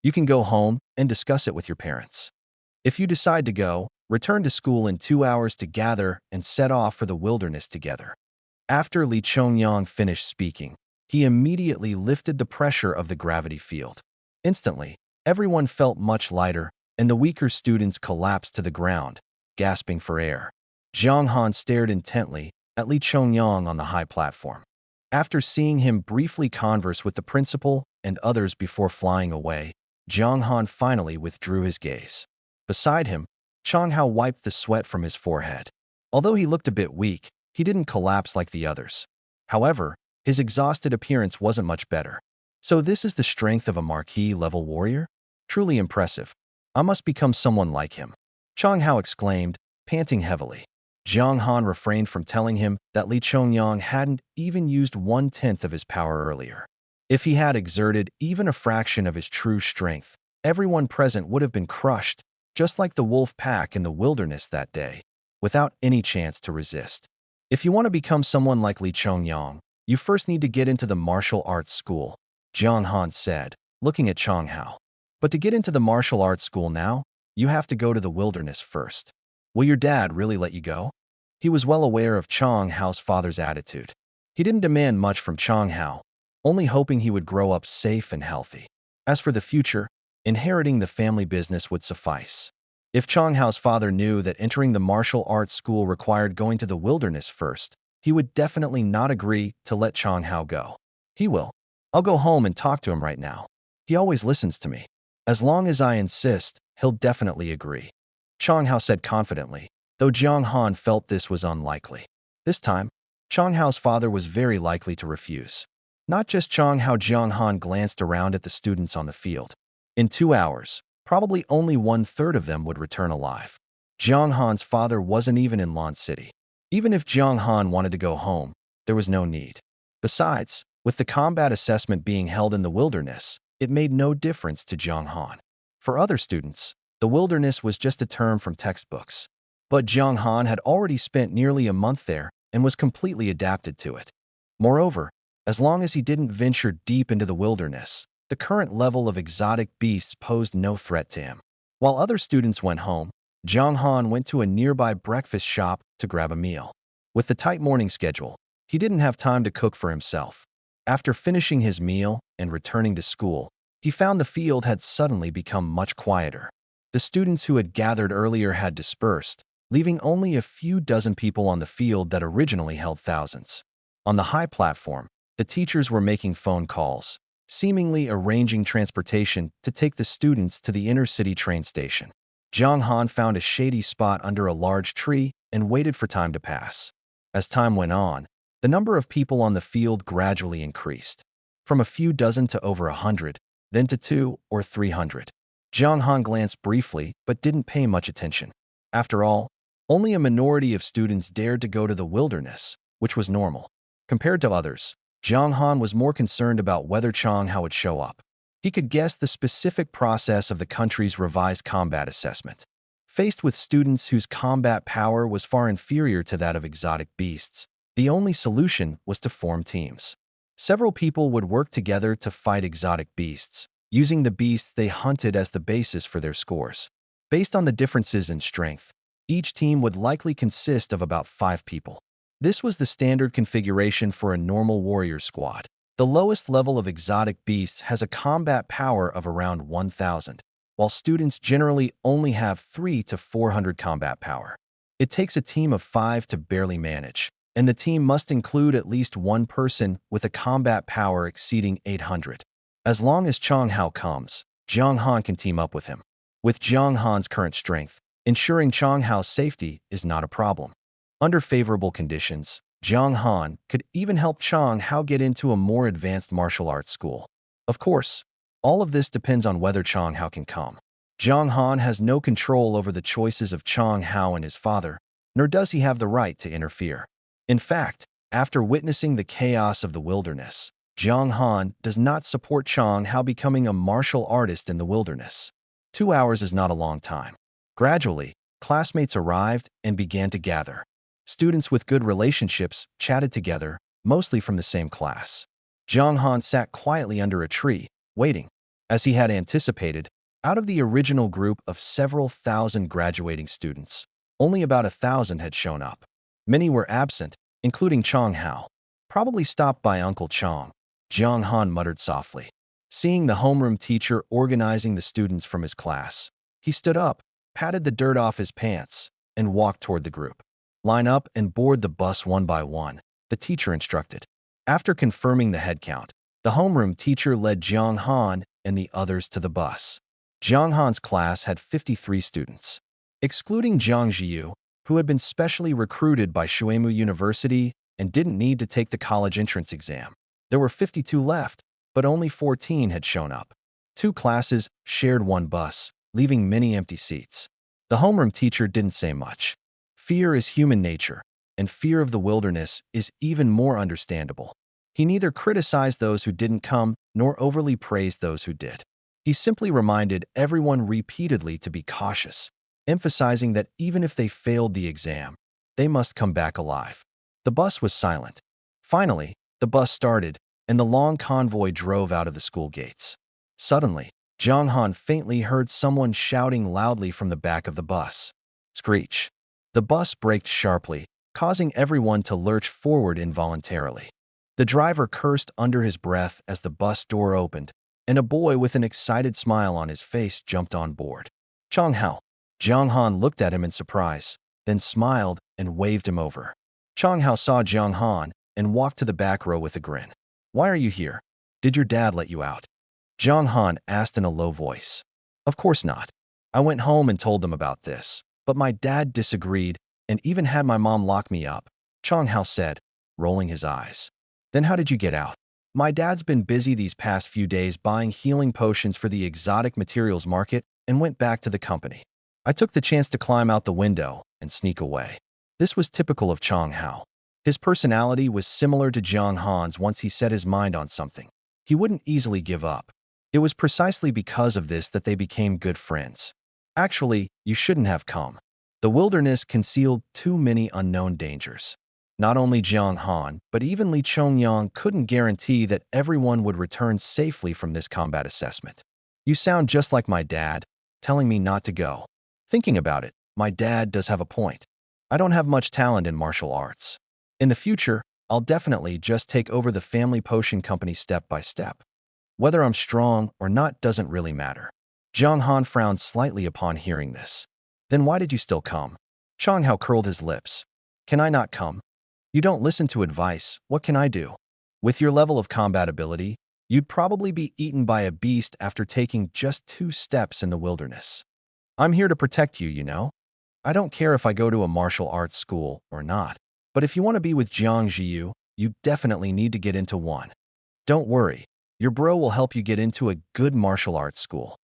You can go home and discuss it with your parents. If you decide to go, return to school in 2 hours to gather and set off for the wilderness together. After Li Chongyang finished speaking, he immediately lifted the pressure of the gravity field. Instantly, everyone felt much lighter, and the weaker students collapsed to the ground, gasping for air. Jiang Han stared intently at Li Chongyang on the high platform. After seeing him briefly converse with the principal and others before flying away, Jiang Han finally withdrew his gaze. Beside him, Chang Hao wiped the sweat from his forehead. Although he looked a bit weak, he didn't collapse like the others. However, his exhausted appearance wasn't much better. So this is the strength of a marquis-level warrior? Truly impressive. I must become someone like him. Chang Hao exclaimed, panting heavily. Jiang Han refrained from telling him that Li Chongyang hadn't even used 1/10 of his power earlier. If he had exerted even a fraction of his true strength, everyone present would have been crushed, just like the wolf pack in the wilderness that day, without any chance to resist. If you want to become someone like Li Chongyang, you first need to get into the martial arts school, Jiang Han said, looking at Chang Hao. But to get into the martial arts school now, you have to go to the wilderness first. Will your dad really let you go? He was well aware of Chang Hao's father's attitude. He didn't demand much from Chang Hao, only hoping he would grow up safe and healthy. As for the future, inheriting the family business would suffice. If Chang Hao's father knew that entering the martial arts school required going to the wilderness first, he would definitely not agree to let Chang Hao go. He will. I'll go home and talk to him right now. He always listens to me. As long as I insist, he'll definitely agree. Chang Hao said confidently, though Jiang Han felt this was unlikely. This time, Chang Hao's father was very likely to refuse. Not just Chang Hao, Jiang Han glanced around at the students on the field. In 2 hours, probably only 1/3 of them would return alive. Jiang Han's father wasn't even in Lan City. Even if Jiang Han wanted to go home, there was no need. Besides, with the combat assessment being held in the wilderness, it made no difference to Jiang Han. For other students, the wilderness was just a term from textbooks. But Jiang Han had already spent nearly a month there and was completely adapted to it. Moreover, as long as he didn't venture deep into the wilderness, the current level of exotic beasts posed no threat to him. While other students went home, Jiang Han went to a nearby breakfast shop to grab a meal. With the tight morning schedule, he didn't have time to cook for himself. After finishing his meal and returning to school, he found the field had suddenly become much quieter. The students who had gathered earlier had dispersed, leaving only a few dozen people on the field that originally held thousands. On the high platform, the teachers were making phone calls, seemingly arranging transportation to take the students to the inner-city train station. Jiang Han found a shady spot under a large tree and waited for time to pass. As time went on, the number of people on the field gradually increased, from a few dozen to over 100, then to 200 or 300. Jiang Han glanced briefly but didn't pay much attention. After all, only a minority of students dared to go to the wilderness, which was normal. Compared to others, Jiang Han was more concerned about whether Chang Hao would show up. He could guess the specific process of the country's revised combat assessment. Faced with students whose combat power was far inferior to that of exotic beasts, the only solution was to form teams. Several people would work together to fight exotic beasts, using the beasts they hunted as the basis for their scores. Based on the differences in strength, each team would likely consist of about 5 people. This was the standard configuration for a normal warrior squad. The lowest level of exotic beasts has a combat power of around 1,000, while students generally only have 300 to 400 combat power. It takes a team of 5 to barely manage, and the team must include at least one person with a combat power exceeding 800. As long as Chang Hao comes, Jiang Han can team up with him. With Jiang Han's current strength, ensuring Chang Hao's safety is not a problem. Under favorable conditions, Jiang Han could even help Chang Hao get into a more advanced martial arts school. Of course, all of this depends on whether Chang Hao can come. Jiang Han has no control over the choices of Chang Hao and his father, nor does he have the right to interfere. In fact, After witnessing the chaos of the wilderness, Jiang Han does not support Chang Hao becoming a martial artist in the wilderness. 2 hours is not a long time. Gradually, classmates arrived and began to gather. Students with good relationships chatted together, mostly from the same class. Jiang Han sat quietly under a tree, waiting. As he had anticipated, out of the original group of several thousand graduating students, only about 1,000 had shown up. Many were absent, including Chang Hao. Probably stopped by Uncle Chang, Jiang Han muttered softly. Seeing the homeroom teacher organizing the students from his class, he stood up, patted the dirt off his pants, and walked toward the group. Line up and board the bus one by one, the teacher instructed. After confirming the head count, the homeroom teacher led Jiang Han and the others to the bus. Jiang Han's class had 53 students. Excluding Jiang Jiu, who had been specially recruited by Shuemu University and didn't need to take the college entrance exam. There were 52 left, but only 14 had shown up. 2 classes shared one bus, leaving many empty seats. The homeroom teacher didn't say much. Fear is human nature, and fear of the wilderness is even more understandable. He neither criticized those who didn't come nor overly praised those who did. He simply reminded everyone repeatedly to be cautious, emphasizing that even if they failed the exam, they must come back alive. The bus was silent. Finally, the bus started, and the long convoy drove out of the school gates. Suddenly, Jiang Han faintly heard someone shouting loudly from the back of the bus. Screech. The bus braked sharply, causing everyone to lurch forward involuntarily. The driver cursed under his breath as the bus door opened, and a boy with an excited smile on his face jumped on board. Chang Hao. Jiang Han looked at him in surprise, then smiled and waved him over. Chang Hao saw Jiang Han and walked to the back row with a grin. Why are you here? Did your dad let you out? Jiang Han asked in a low voice. Of course not. I went home and told them about this, but my dad disagreed and even had my mom lock me up, Chang Hao said, rolling his eyes. Then how did you get out? My dad's been busy these past few days buying healing potions for the exotic materials market and went back to the company. I took the chance to climb out the window and sneak away. This was typical of Chang Hao. His personality was similar to Jiang Han's once he set his mind on something. He wouldn't easily give up. It was precisely because of this that they became good friends. Actually, you shouldn't have come. The wilderness concealed too many unknown dangers. Not only Jiang Han, but even Li Chongyang couldn't guarantee that everyone would return safely from this combat assessment. You sound just like my dad, telling me not to go. Thinking about it, my dad does have a point. I don't have much talent in martial arts. In the future, I'll definitely just take over the family potion company step by step. Whether I'm strong or not doesn't really matter. Jiang Han frowned slightly upon hearing this. Then why did you still come? Chang Hao curled his lips. Can I not come? You don't listen to advice, what can I do? With your level of combat ability, you'd probably be eaten by a beast after taking just 2 steps in the wilderness. I'm here to protect you, you know? I don't care if I go to a martial arts school or not, but if you want to be with Jiang Jiu, you definitely need to get into one. Don't worry, your bro will help you get into a good martial arts school.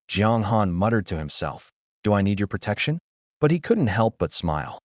Jiang Han muttered to himself, do I need your protection? But he couldn't help but smile.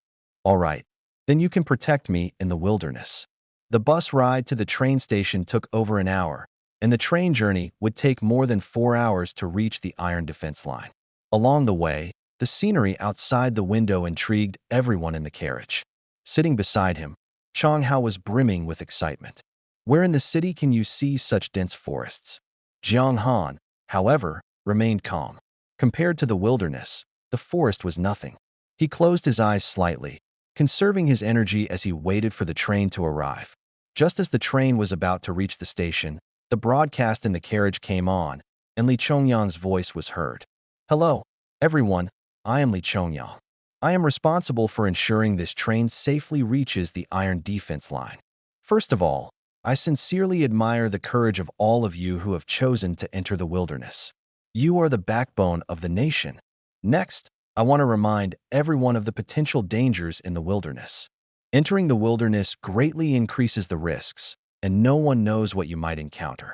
All right, then you can protect me in the wilderness. The bus ride to the train station took over an hour, and the train journey would take more than 4 hours to reach the Iron Defense Line. Along the way, the scenery outside the window intrigued everyone in the carriage. Sitting beside him, Chang Hao was brimming with excitement. Where in the city can you see such dense forests? Jiang Han, however, remained calm. Compared to the wilderness, the forest was nothing. He closed his eyes slightly, conserving his energy as he waited for the train to arrive. Just as the train was about to reach the station, the broadcast in the carriage came on, and Li Chongyang's voice was heard. Hello, everyone, I am Li Chongyang. I am responsible for ensuring this train safely reaches the Iron Defense Line. First of all, I sincerely admire the courage of all of you who have chosen to enter the wilderness. You are the backbone of the nation. Next, I want to remind everyone of the potential dangers in the wilderness. Entering the wilderness greatly increases the risks, and no one knows what you might encounter.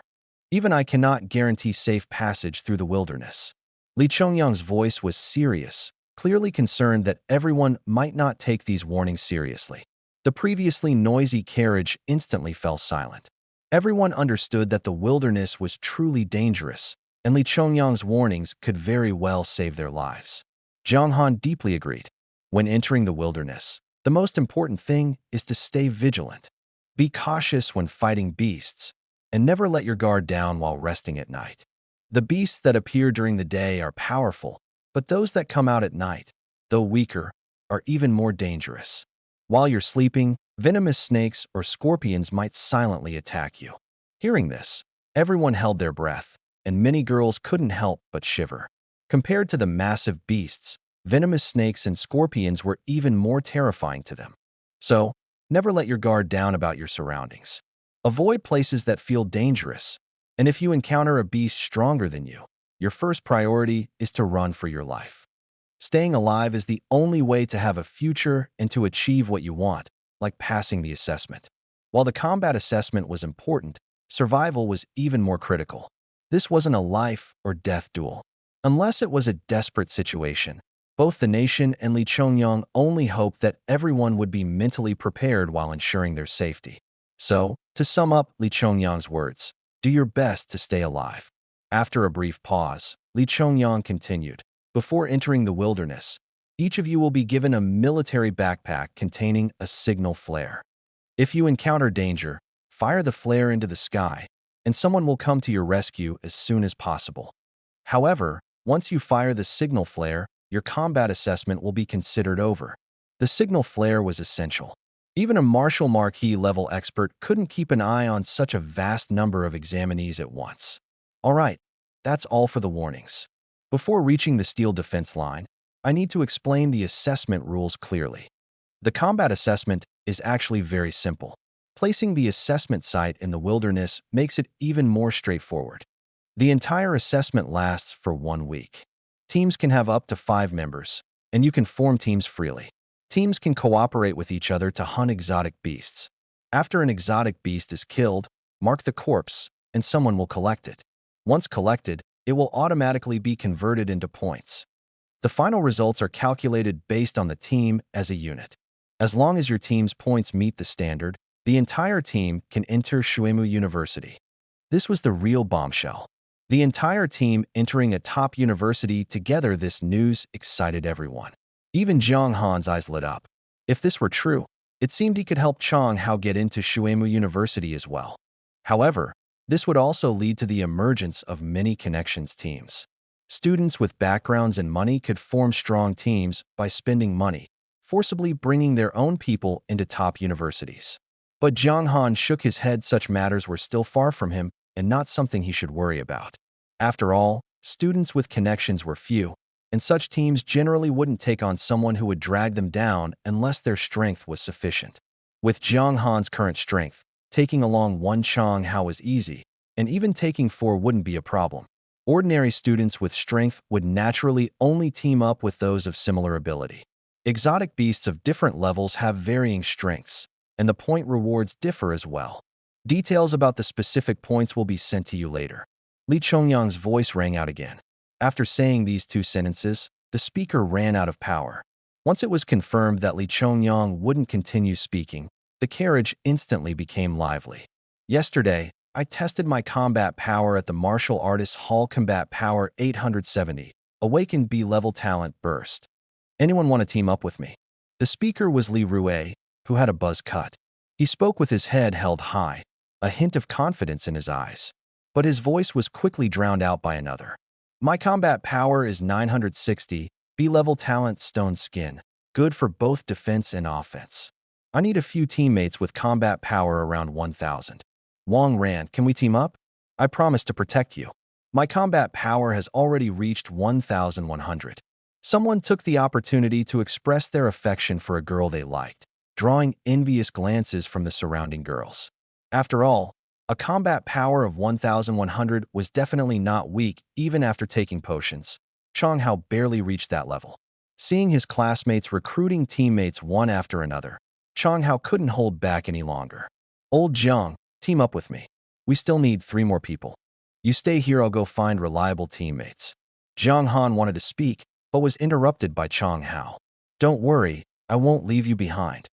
Even I cannot guarantee safe passage through the wilderness. Li Chongyang's voice was serious, clearly concerned that everyone might not take these warnings seriously. The previously noisy carriage instantly fell silent. Everyone understood that the wilderness was truly dangerous, and Li Chongyang's warnings could very well save their lives. Jiang Han deeply agreed. When entering the wilderness, the most important thing is to stay vigilant. Be cautious when fighting beasts, and never let your guard down while resting at night. The beasts that appear during the day are powerful, but those that come out at night, though weaker, are even more dangerous. While you're sleeping, venomous snakes or scorpions might silently attack you. Hearing this, everyone held their breath, and many girls couldn't help but shiver. Compared to the massive beasts, venomous snakes and scorpions were even more terrifying to them. So, never let your guard down about your surroundings. Avoid places that feel dangerous, and if you encounter a beast stronger than you, your first priority is to run for your life. Staying alive is the only way to have a future and to achieve what you want, like passing the assessment. While the combat assessment was important, survival was even more critical. This wasn't a life or death duel. Unless it was a desperate situation, both the nation and Li Chongyang only hoped that everyone would be mentally prepared while ensuring their safety. So, to sum up Li Chongyang's words, do your best to stay alive. After a brief pause, Li Chongyang continued, before entering the wilderness, each of you will be given a military backpack containing a signal flare. If you encounter danger, fire the flare into the sky, and someone will come to your rescue as soon as possible. However, once you fire the signal flare, your combat assessment will be considered over. The signal flare was essential. Even a Marshal Marquis level expert couldn't keep an eye on such a vast number of examinees at once. Alright, that's all for the warnings. Before reaching the steel defense line, I need to explain the assessment rules clearly. The combat assessment is actually very simple. Placing the assessment site in the wilderness makes it even more straightforward. The entire assessment lasts for 1 week. Teams can have up to 5 members, and you can form teams freely. Teams can cooperate with each other to hunt exotic beasts. After an exotic beast is killed, mark the corpse, and someone will collect it. Once collected, it will automatically be converted into points. The final results are calculated based on the team as a unit. As long as your team's points meet the standard, the entire team can enter Shuemu University. This was the real bombshell. The entire team entering a top university together. This news excited everyone. Even Jiang Han's eyes lit up. If this were true, it seemed he could help Chang Hao get into Shuemu University as well. However, this would also lead to the emergence of many connections teams. Students with backgrounds and money could form strong teams by spending money, forcibly bringing their own people into top universities. But Jiang Han shook his head. Such matters were still far from him and not something he should worry about. After all, students with connections were few, and such teams generally wouldn't take on someone who would drag them down unless their strength was sufficient. With Jiang Han's current strength, taking along one Chang Hao was easy, and even taking 4 wouldn't be a problem. Ordinary students with strength would naturally only team up with those of similar ability. Exotic beasts of different levels have varying strengths, and the point rewards differ as well. Details about the specific points will be sent to you later. Li Chongyang's voice rang out again. After saying these 2 sentences, the speaker ran out of power. Once it was confirmed that Li Chongyang wouldn't continue speaking, the carriage instantly became lively. Yesterday, I tested my combat power at the Martial Artists Hall. Combat power 870. Awakened B-level talent burst. Anyone want to team up with me? The speaker was Li Rue, who had a buzz cut. He spoke with his head held high, a hint of confidence in his eyes. But his voice was quickly drowned out by another. My combat power is 960, B-level talent stone skin, good for both defense and offense. I need a few teammates with combat power around 1000. Wang Ran, can we team up? I promise to protect you. My combat power has already reached 1100. Someone took the opportunity to express their affection for a girl they liked, drawing envious glances from the surrounding girls. After all, a combat power of 1100 was definitely not weak even after taking potions. Chang Hao barely reached that level. Seeing his classmates recruiting teammates one after another, Chang Hao couldn't hold back any longer. Old Jiang, team up with me. We still need 3 more people. You stay here, I'll go find reliable teammates. Jiang Han wanted to speak, but was interrupted by Chang Hao. Don't worry, I won't leave you behind.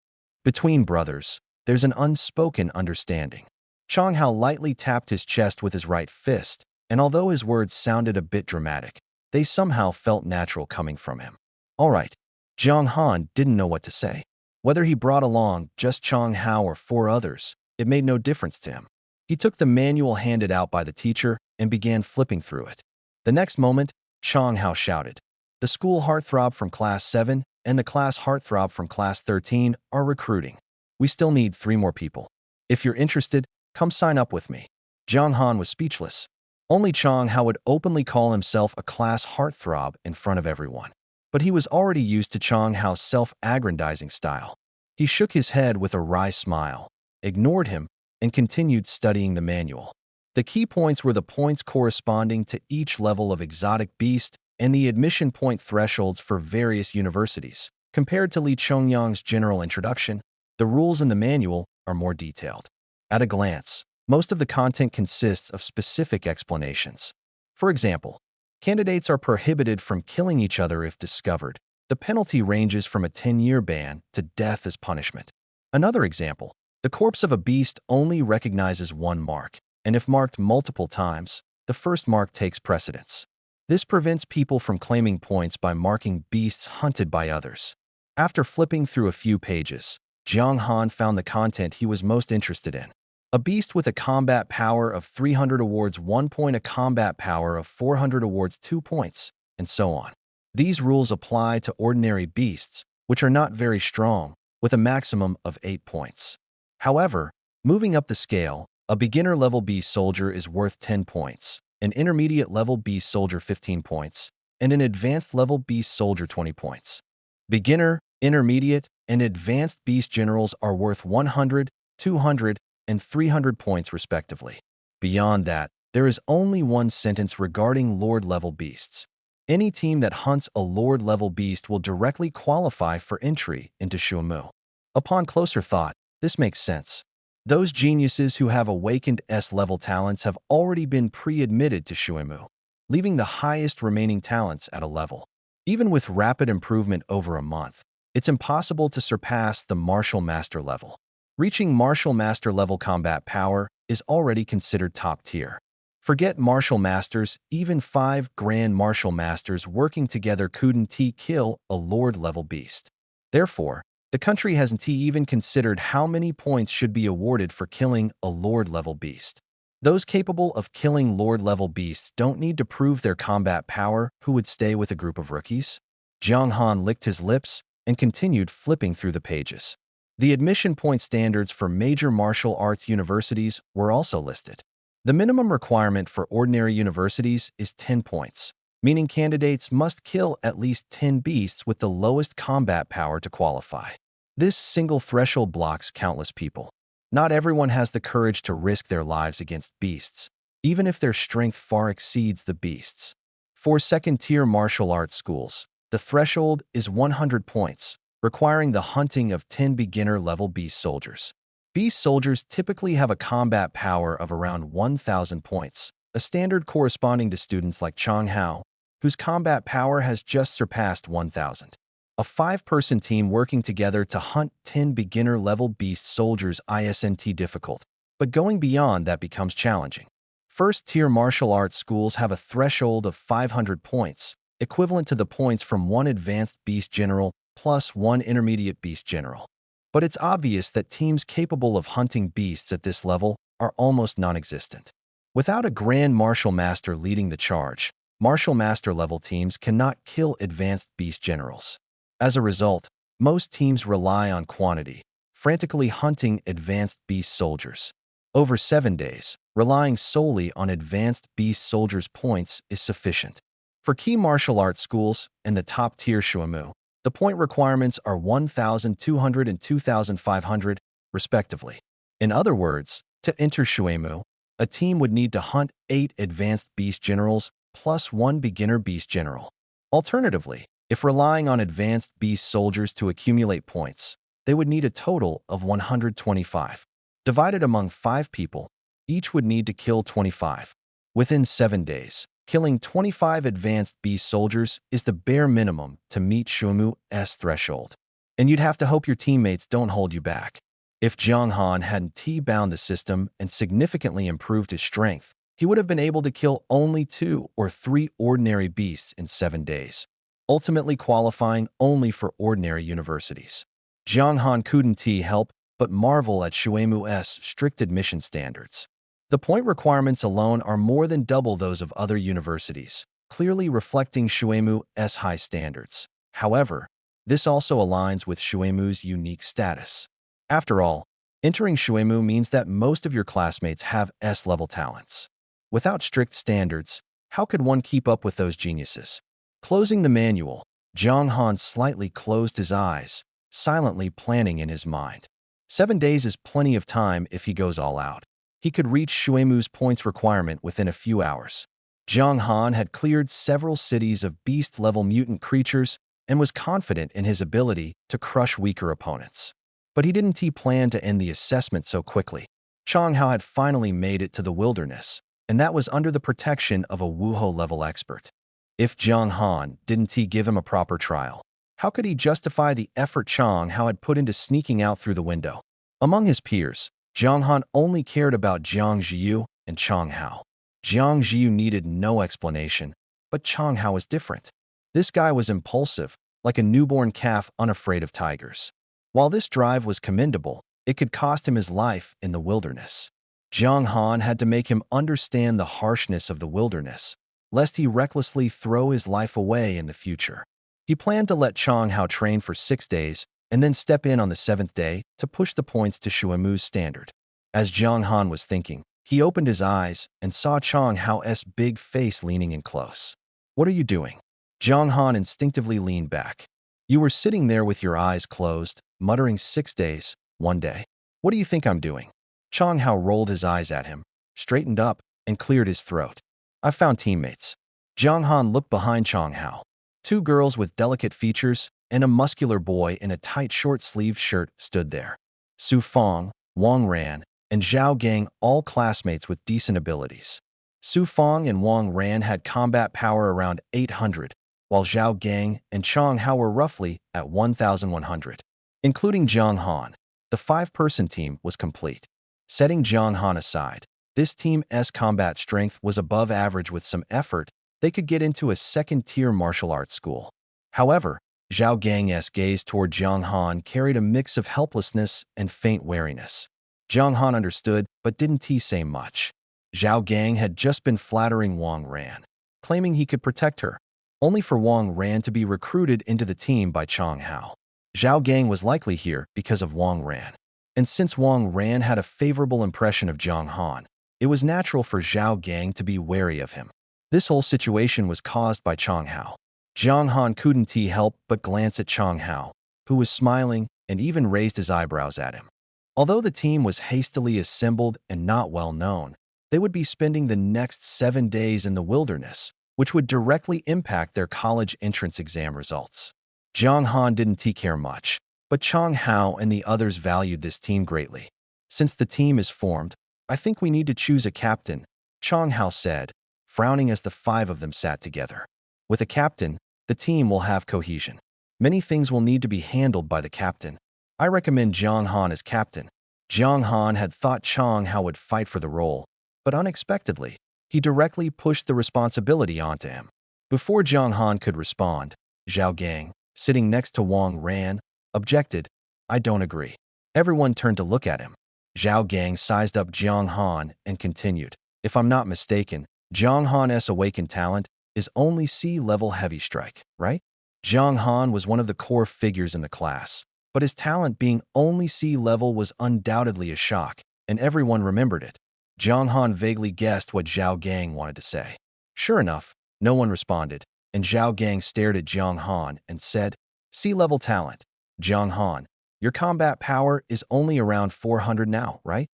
Between brothers, there's an unspoken understanding. Chang Hao lightly tapped his chest with his right fist, and although his words sounded a bit dramatic, they somehow felt natural coming from him. All right. Jiang Han didn't know what to say. Whether he brought along just Chang Hao or 4 others, it made no difference to him. He took the manual handed out by the teacher and began flipping through it. The next moment, Chang Hao shouted, "The school heartthrob from Class 7 and the class heartthrob from Class 13 are recruiting. We still need 3 more people. If you're interested, come sign up with me." Jiang Han was speechless. Only Chang Hao would openly call himself a class heartthrob in front of everyone. But he was already used to Chang Hao's self-aggrandizing style. He shook his head with a wry smile, ignored him, and continued studying the manual. The key points were the points corresponding to each level of exotic beast and the admission point thresholds for various universities. Compared to Li Chongyang's general introduction, the rules in the manual are more detailed. At a glance, most of the content consists of specific explanations. For example, candidates are prohibited from killing each other if discovered. The penalty ranges from a 10-year ban to death as punishment. Another example, the corpse of a beast only recognizes one mark, and if marked multiple times, the first mark takes precedence. This prevents people from claiming points by marking beasts hunted by others. After flipping through a few pages, Jiang Han found the content he was most interested in. A beast with a combat power of 300 awards 1 point, a combat power of 400 awards 2 points, and so on. These rules apply to ordinary beasts, which are not very strong, with a maximum of 8 points. However, moving up the scale, a beginner-level beast soldier is worth 10 points, an intermediate-level beast soldier 15 points, and an advanced-level beast soldier 20 points. Beginner, intermediate, and advanced beast generals are worth 100, 200, and 300 points respectively. Beyond that, there is only one sentence regarding Lord-level beasts. Any team that hunts a Lord-level beast will directly qualify for entry into Shuimu. Upon closer thought, this makes sense. Those geniuses who have awakened S-level talents have already been pre-admitted to Shuimu, leaving the highest remaining talents at a level. Even with rapid improvement over a month, it's impossible to surpass the Martial Master level. Reaching Martial Master level combat power is already considered top tier. Forget Martial Masters, even 5 Grand Martial Masters working together couldn't kill a Lord-level beast. Therefore, the country hasn't even considered how many points should be awarded for killing a Lord-level beast. Those capable of killing Lord-level beasts don't need to prove their combat power who would stay with a group of rookies. Jiang Han licked his lips and continued flipping through the pages. The admission point standards for major martial arts universities were also listed. The minimum requirement for ordinary universities is 10 points, meaning candidates must kill at least 10 beasts with the lowest combat power to qualify. This single threshold blocks countless people. Not everyone has the courage to risk their lives against beasts, even if their strength far exceeds the beasts. For second-tier martial arts schools, the threshold is 100 points, requiring the hunting of 10 beginner-level beast soldiers. Beast soldiers typically have a combat power of around 1,000 points, a standard corresponding to students like Chang Hao, whose combat power has just surpassed 1,000. A 5-person team working together to hunt 10 beginner-level beast soldiers isn't difficult, but going beyond that becomes challenging. First-tier martial arts schools have a threshold of 500 points, equivalent to the points from 1 advanced beast general plus 1 intermediate beast general. But it's obvious that teams capable of hunting beasts at this level are almost non-existent. Without a Grand Martial Master leading the charge, Martial Master level teams cannot kill advanced beast generals. As a result, most teams rely on quantity, frantically hunting advanced beast soldiers. Over 7 days, relying solely on advanced beast soldiers' points is sufficient. For key martial arts schools and the top-tier Shuimu, the point requirements are 1,200 and 2,500, respectively. In other words, to enter Shuimu, a team would need to hunt 8 advanced beast generals plus 1 beginner beast general. Alternatively, if relying on advanced beast soldiers to accumulate points, they would need a total of 125. Divided among 5 people, each would need to kill 25. Within 7 days, killing 25 advanced beast soldiers is the bare minimum to meet Shuimu's threshold. And you'd have to hope your teammates don't hold you back. If Jiang Han hadn't T-bound the system and significantly improved his strength, he would have been able to kill only 2 or 3 ordinary beasts in 7 days, ultimately qualifying only for ordinary universities. Jiang Han couldn't help but marvel at Shuemu's strict admission standards. The point requirements alone are more than double those of other universities, clearly reflecting Shuemu's high standards. However, this also aligns with Shuemu's unique status. After all, entering Shuemu means that most of your classmates have S-level talents. Without strict standards, how could one keep up with those geniuses? Closing the manual, Jiang Han slightly closed his eyes, silently planning in his mind. 7 days is plenty of time if he goes all out. He could reach Shuemu's points requirement within a few hours. Jiang Han had cleared several cities of beast-level mutant creatures and was confident in his ability to crush weaker opponents. But he didn't plan to end the assessment so quickly. Chang Hao had finally made it to the wilderness, and that was under the protection of a Wuhou-level expert. If Jiang Han didn't give him a proper trial, how could he justify the effort Chang Hao had put into sneaking out through the window? Among his peers, Jiang Han only cared about Jiang Ziyu and Chang Hao. Jiang Ziyu needed no explanation, but Chang Hao was different. This guy was impulsive, like a newborn calf unafraid of tigers. While this drive was commendable, it could cost him his life in the wilderness. Jiang Han had to make him understand the harshness of the wilderness, lest he recklessly throw his life away in the future. He planned to let Chang Hao train for 6 days and then step in on the 7th day to push the points to Shuemu's standard. As Jiang Han was thinking, he opened his eyes and saw Chang Hao's big face leaning in close. "What are you doing?" Jiang Han instinctively leaned back. "You were sitting there with your eyes closed, muttering 6 days, 1 day. What do you think I'm doing?" Chang Hao rolled his eyes at him, straightened up, and cleared his throat. "I found teammates." Jiang Han looked behind Chang Hao. 2 girls with delicate features and a muscular boy in a tight short-sleeved shirt stood there. Su Feng, Wang Ran, and Zhao Gang, all classmates with decent abilities. Su Feng and Wang Ran had combat power around 800, while Zhao Gang and Chang Hao were roughly at 1,100. Including Jiang Han, the 5-person team was complete. Setting Jiang Han aside, this team's combat strength was above average. With some effort, they could get into a second-tier martial arts school. However, Zhao Gang's gaze toward Jiang Han carried a mix of helplessness and faint wariness. Jiang Han understood, but didn't say much. Zhao Gang had just been flattering Wang Ran, claiming he could protect her, only for Wang Ran to be recruited into the team by Chang Hao. Zhao Gang was likely here because of Wang Ran. And since Wang Ran had a favorable impression of Jiang Han, it was natural for Zhao Gang to be wary of him. This whole situation was caused by Chang Hao. Jiang Han couldn't help but glance at Chang Hao, who was smiling and even raised his eyebrows at him. Although the team was hastily assembled and not well known, they would be spending the next 7 days in the wilderness, which would directly impact their college entrance exam results. Jiang Han didn't care much, but Chang Hao and the others valued this team greatly. "Since the team is formed, I think we need to choose a captain," Chang Hao said, frowning as the 5 of them sat together. "With a captain, the team will have cohesion. Many things will need to be handled by the captain. I recommend Jiang Han as captain." Jiang Han had thought Chang Hao would fight for the role, but unexpectedly, he directly pushed the responsibility onto him. Before Jiang Han could respond, Zhao Gang, sitting next to Wang Ran, objected. "I don't agree." Everyone turned to look at him. Zhao Gang sized up Jiang Han and continued. "If I'm not mistaken, Jiang Han's awakened talent is only C-level heavy strike, right?" Jiang Han was one of the core figures in the class, but his talent being only C-level was undoubtedly a shock, and everyone remembered it. Jiang Han vaguely guessed what Zhao Gang wanted to say. Sure enough, no one responded, and Zhao Gang stared at Jiang Han and said, "C-level talent. Jiang Han, your combat power is only around 400 now, right?"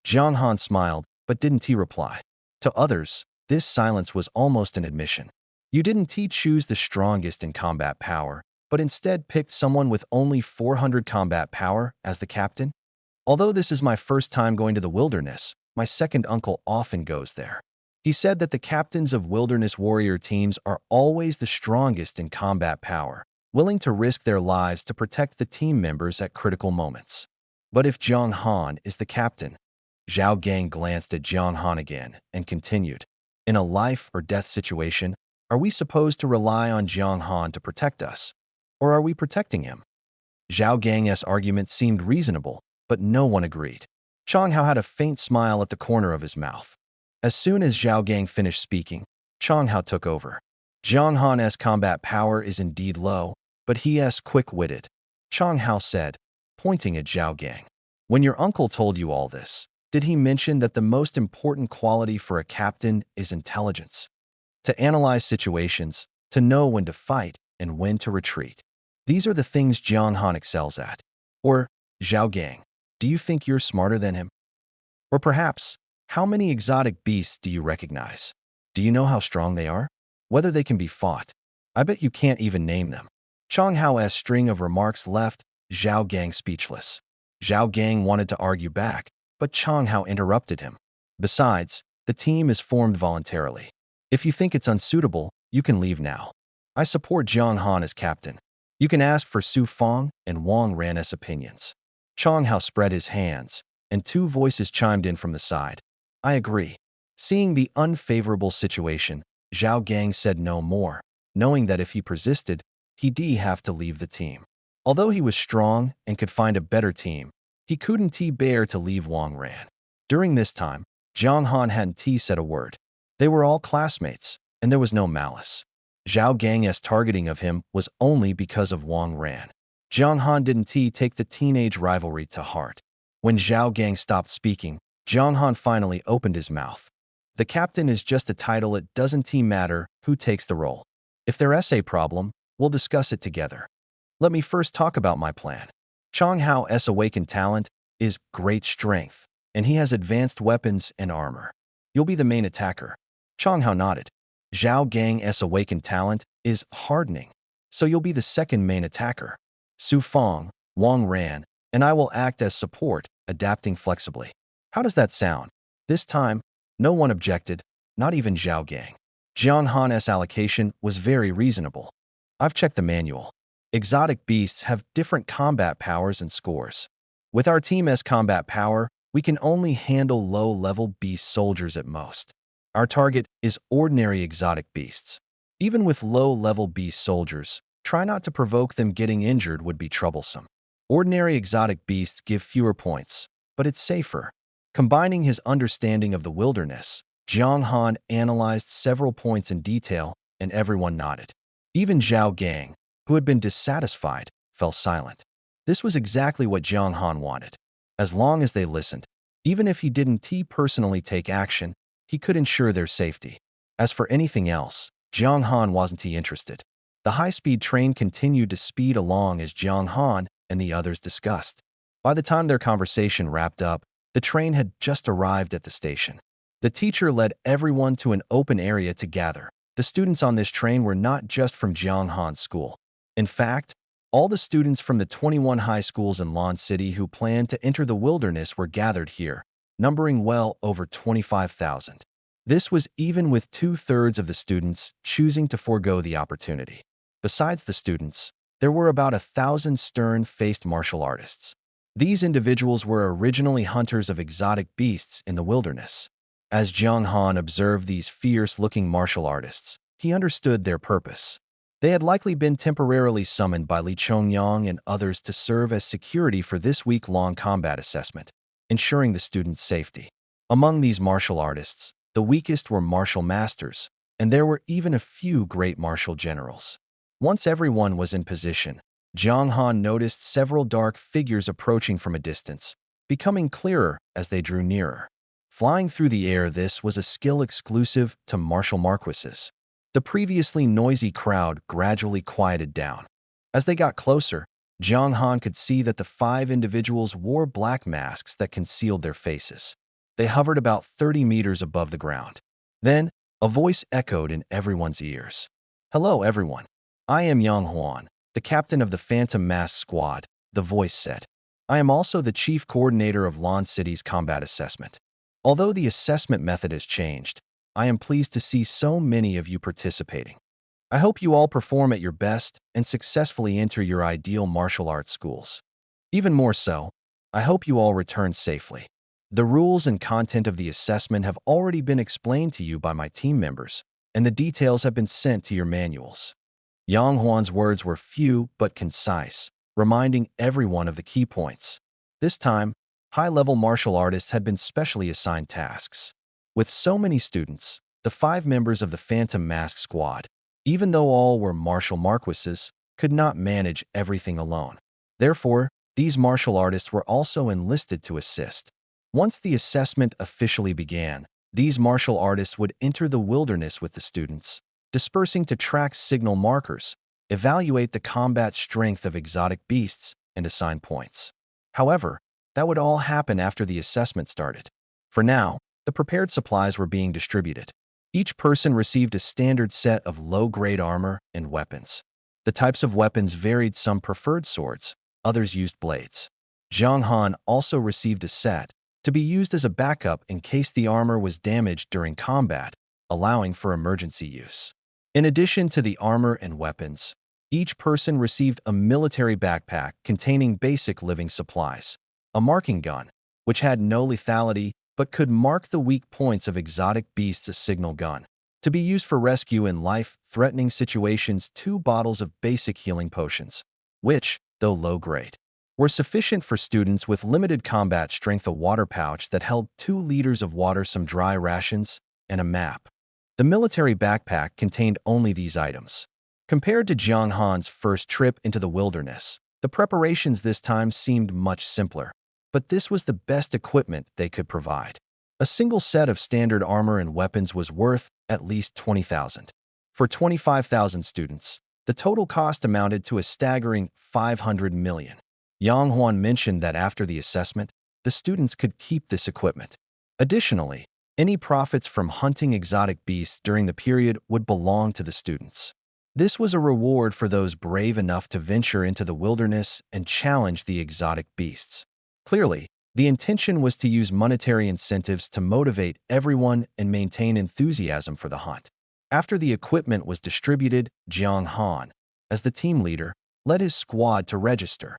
Jiang Han smiled, but didn't reply. To others, this silence was almost an admission. You didn't choose the strongest in combat power, but instead picked someone with only 400 combat power as the captain? "Although this is my first time going to the wilderness, my second uncle often goes there. He said that the captains of wilderness warrior teams are always the strongest in combat power, willing to risk their lives to protect the team members at critical moments. But if Jiang Han is the captain, Zhao Gang glanced at Jiang Han again and continued, in a life or death situation, are we supposed to rely on Jiang Han to protect us? Or are we protecting him? Zhao Gang's argument seemed reasonable, but no one agreed. Chang Hao had a faint smile at the corner of his mouth. As soon as Zhao Gang finished speaking, Chang Hao took over. Jiang Han's combat power is indeed low, but he is quick-witted, Chang Hao said, pointing at Zhao Gang. When your uncle told you all this, did he mention that the most important quality for a captain is intelligence? To analyze situations, to know when to fight and when to retreat. These are the things Jiang Han excels at. Or, Zhao Gang, do you think you're smarter than him? Or perhaps, how many exotic beasts do you recognize? Do you know how strong they are? Whether they can be fought? I bet you can't even name them. Chang Hao's string of remarks left Zhao Gang speechless. Zhao Gang wanted to argue back, but Chang Hao interrupted him. Besides, the team is formed voluntarily. If you think it's unsuitable, you can leave now. I support Jiang Han as captain. You can ask for Su Fang and Wang Ran's opinions. Chang Hao spread his hands, and two voices chimed in from the side. I agree. Seeing the unfavorable situation, Zhao Gang said no more, knowing that if he persisted, he'd have to leave the team. Although he was strong and could find a better team, he couldn't bear to leave Wang Ran. During this time, Jiang Han hadn't said a word. They were all classmates, and there was no malice. Zhao Gang's targeting of him was only because of Wang Ran. Jiang Han didn't take the teenage rivalry to heart. When Zhao Gang stopped speaking, Jiang Han finally opened his mouth. The captain is just a title, it doesn't matter who takes the role. If there's a problem, we'll discuss it together. Let me first talk about my plan. Chang Hao's awakened talent is great strength, and he has advanced weapons and armor. You'll be the main attacker. Chang Hao nodded. Zhao Gang's awakened talent is hardening, so you'll be the second main attacker. Su Fang, Wang Ran, and I will act as support, adapting flexibly. How does that sound? This time, no one objected, not even Zhao Gang. Jiang Han's allocation was very reasonable. I've checked the manual. Exotic beasts have different combat powers and scores. With our team's combat power, we can only handle low-level beast soldiers at most. Our target is ordinary exotic beasts. Even with low-level beast soldiers, try not to provoke them. Getting injured would be troublesome. Ordinary exotic beasts give fewer points, but it's safer. Combining his understanding of the wilderness, Jiang Han analyzed several points in detail, and everyone nodded. Even Zhao Gang, who had been dissatisfied, fell silent. This was exactly what Jiang Han wanted. As long as they listened, even if he didn't personally take action, he could ensure their safety. As for anything else, Jiang Han wasn't interested. The high-speed train continued to speed along as Jiang Han and the others discussed. By the time their conversation wrapped up, the train had just arrived at the station. The teacher led everyone to an open area to gather. The students on this train were not just from Jiang Han's school. In fact, all the students from the 21 high schools in Lan City who planned to enter the wilderness were gathered here, numbering well over 25,000. This was even with 2/3 of the students choosing to forego the opportunity. Besides the students, there were about 1,000 stern-faced martial artists. These individuals were originally hunters of exotic beasts in the wilderness. As Jiang Han observed these fierce-looking martial artists, he understood their purpose. They had likely been temporarily summoned by Li Chongyang and others to serve as security for this week-long combat assessment, ensuring the students' safety. Among these martial artists, the weakest were martial masters, and there were even a few great martial generals. Once everyone was in position, Jiang Han noticed several dark figures approaching from a distance, becoming clearer as they drew nearer. Flying through the air, this was a skill exclusive to martial marquises. The previously noisy crowd gradually quieted down. As they got closer, Jiang Han could see that the 5 individuals wore black masks that concealed their faces. They hovered about 30 meters above the ground. Then, a voice echoed in everyone's ears. "Hello, everyone. I am Yang Huan, the captain of the Phantom Mask Squad," the voice said. "I am also the chief coordinator of Lan City's combat assessment. Although the assessment method has changed, I am pleased to see so many of you participating. I hope you all perform at your best and successfully enter your ideal martial arts schools. Even more so, I hope you all return safely. The rules and content of the assessment have already been explained to you by my team members, and the details have been sent to your manuals. Yang Huan's words were few but concise, reminding everyone of the key points. This time, high-level martial artists had been specially assigned tasks. With so many students, the 5 members of the Phantom Mask Squad, even though all were martial marquises, could not manage everything alone. Therefore, these martial artists were also enlisted to assist. Once the assessment officially began, these martial artists would enter the wilderness with the students, dispersing to track signal markers, evaluate the combat strength of exotic beasts, and assign points. However, that would all happen after the assessment started. For now, the prepared supplies were being distributed. Each person received a standard set of low-grade armor and weapons. The types of weapons varied. Some preferred swords, others used blades. Zhang Han also received a set to be used as a backup in case the armor was damaged during combat, allowing for emergency use. In addition to the armor and weapons, each person received a military backpack containing basic living supplies, a marking gun, which had no lethality but could mark the weak points of exotic beasts, a signal gun, to be used for rescue in life-threatening situations, 2 bottles of basic healing potions, which, though low-grade, were sufficient for students with limited combat strength, a water pouch that held 2 liters of water, some dry rations, and a map. The military backpack contained only these items. Compared to Zhang Han's first trip into the wilderness, the preparations this time seemed much simpler, but this was the best equipment they could provide. A single set of standard armor and weapons was worth at least 20,000. For 25,000 students, the total cost amounted to a staggering 500 million. Yang Huan mentioned that after the assessment, the students could keep this equipment. Additionally, any profits from hunting exotic beasts during the period would belong to the students. This was a reward for those brave enough to venture into the wilderness and challenge the exotic beasts. Clearly, the intention was to use monetary incentives to motivate everyone and maintain enthusiasm for the hunt. After the equipment was distributed, Zhang Han, as the team leader, led his squad to register.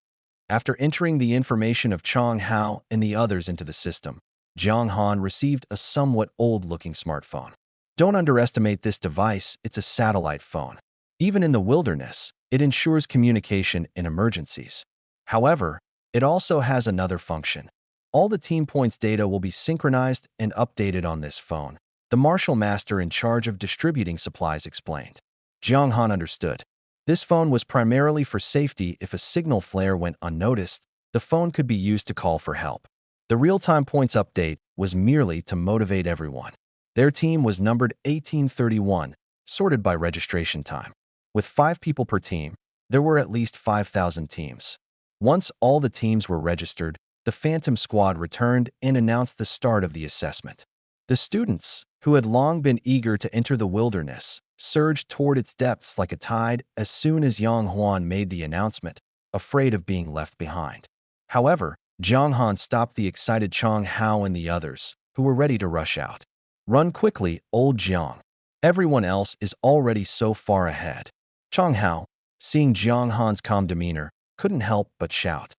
After entering the information of Chang Hao and the others into the system, Zhang Han received a somewhat old-looking smartphone. Don't underestimate this device, it's a satellite phone. Even in the wilderness, it ensures communication in emergencies. However, it also has another function. All the team points data will be synchronized and updated on this phone, the martial master in charge of distributing supplies explained. Zhang Han understood. This phone was primarily for safety. If a signal flare went unnoticed, the phone could be used to call for help. The real-time points update was merely to motivate everyone. Their team was numbered 1831, sorted by registration time. With 5 people per team, there were at least 5,000 teams. Once all the teams were registered, the Phantom Squad returned and announced the start of the assessment. The students, who had long been eager to enter the wilderness, surged toward its depths like a tide as soon as Yang Huan made the announcement, afraid of being left behind. However, Zhang Han stopped the excited Chang Hao and the others, who were ready to rush out. Run quickly, old Jiang. Everyone else is already so far ahead. Chang Hao, seeing Zhang Han's calm demeanor, couldn't help but shout.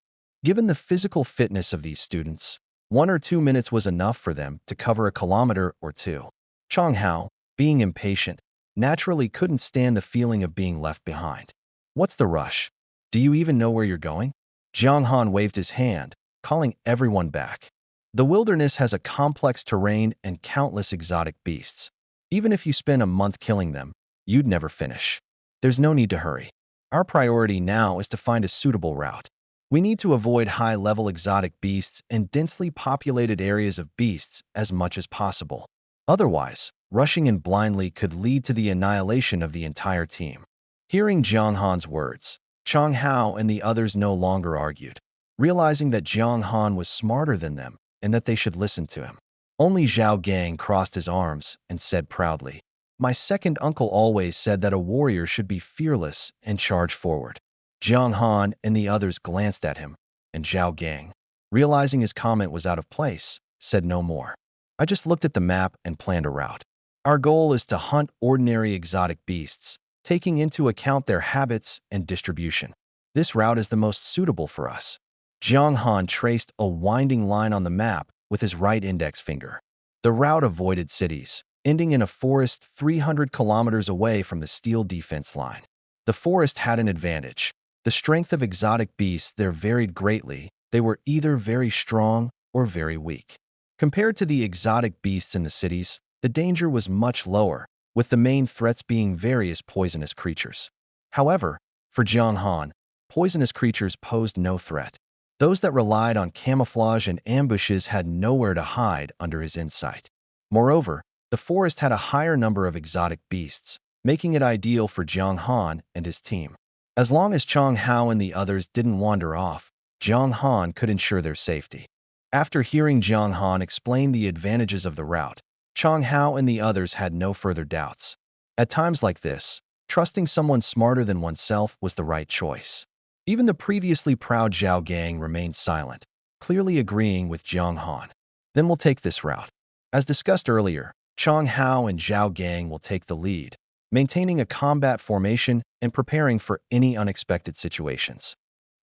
Given the physical fitness of these students, 1 or 2 minutes was enough for them to cover a kilometer or 2. Chang Hao, being impatient, naturally couldn't stand the feeling of being left behind. What's the rush? Do you even know where you're going? Zhang Han waved his hand, calling everyone back. The wilderness has a complex terrain and countless exotic beasts. Even if you spend a month killing them, you'd never finish. There's no need to hurry. Our priority now is to find a suitable route. We need to avoid high-level exotic beasts and densely populated areas of beasts as much as possible. Otherwise, rushing in blindly could lead to the annihilation of the entire team. Hearing Zhang Han's words, Chang Hao and the others no longer argued, realizing that Zhang Han was smarter than them and that they should listen to him. Only Zhao Gang crossed his arms and said proudly, "My second uncle always said that a warrior should be fearless and charge forward." Zhang Han and the others glanced at him, and Zhao Gang, realizing his comment was out of place, said no more. "I just looked at the map and planned a route. Our goal is to hunt ordinary exotic beasts, taking into account their habits and distribution. This route is the most suitable for us. Jiang Han traced a winding line on the map with his right index finger. The route avoided cities, ending in a forest 300 kilometers away from the steel defense line. The forest had an advantage. The strength of exotic beasts there varied greatly. They were either very strong or very weak. Compared to the exotic beasts in the cities, the danger was much lower, with the main threats being various poisonous creatures. However, for Jiang Han, poisonous creatures posed no threat. Those that relied on camouflage and ambushes had nowhere to hide under his insight. Moreover, the forest had a higher number of exotic beasts, making it ideal for Jiang Han and his team. As long as Chang Hao and the others didn't wander off, Jiang Han could ensure their safety. After hearing Jiang Han explain the advantages of the route, Chang Hao and the others had no further doubts. At times like this, trusting someone smarter than oneself was the right choice. Even the previously proud Zhao Gang remained silent, clearly agreeing with Jiang Han. Then we'll take this route. As discussed earlier, Chang Hao and Zhao Gang will take the lead, maintaining a combat formation and preparing for any unexpected situations.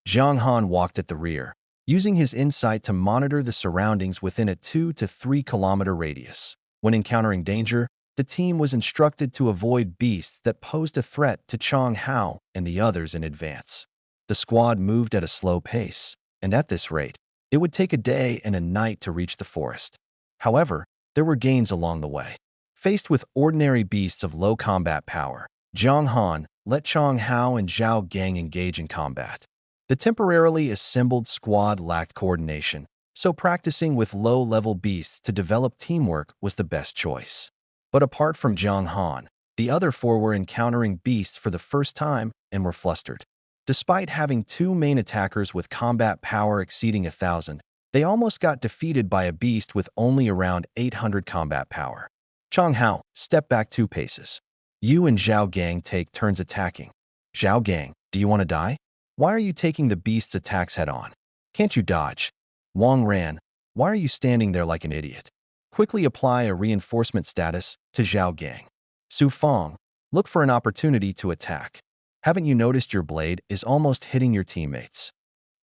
Jiang Han walked at the rear, using his insight to monitor the surroundings within a 2 to 3 kilometer radius. When encountering danger, the team was instructed to avoid beasts that posed a threat to Chang Hao and the others in advance. The squad moved at a slow pace, and at this rate, it would take a day and a night to reach the forest. However, there were gains along the way. Faced with ordinary beasts of low combat power, Jiang Han let Chang Hao and Zhao Gang engage in combat. The temporarily assembled squad lacked coordination, so practicing with low-level beasts to develop teamwork was the best choice. But apart from Jiang Han, the other four were encountering beasts for the first time and were flustered. Despite having two main attackers with combat power exceeding 1,000, they almost got defeated by a beast with only around 800 combat power. Chang Hao, step back 2 paces. You and Zhao Gang take turns attacking. Zhao Gang, do you want to die? Why are you taking the beast's attacks head-on? Can't you dodge? Wang Ran, why are you standing there like an idiot? Quickly apply a reinforcement status to Zhao Gang. Su Feng, look for an opportunity to attack. Haven't you noticed your blade is almost hitting your teammates?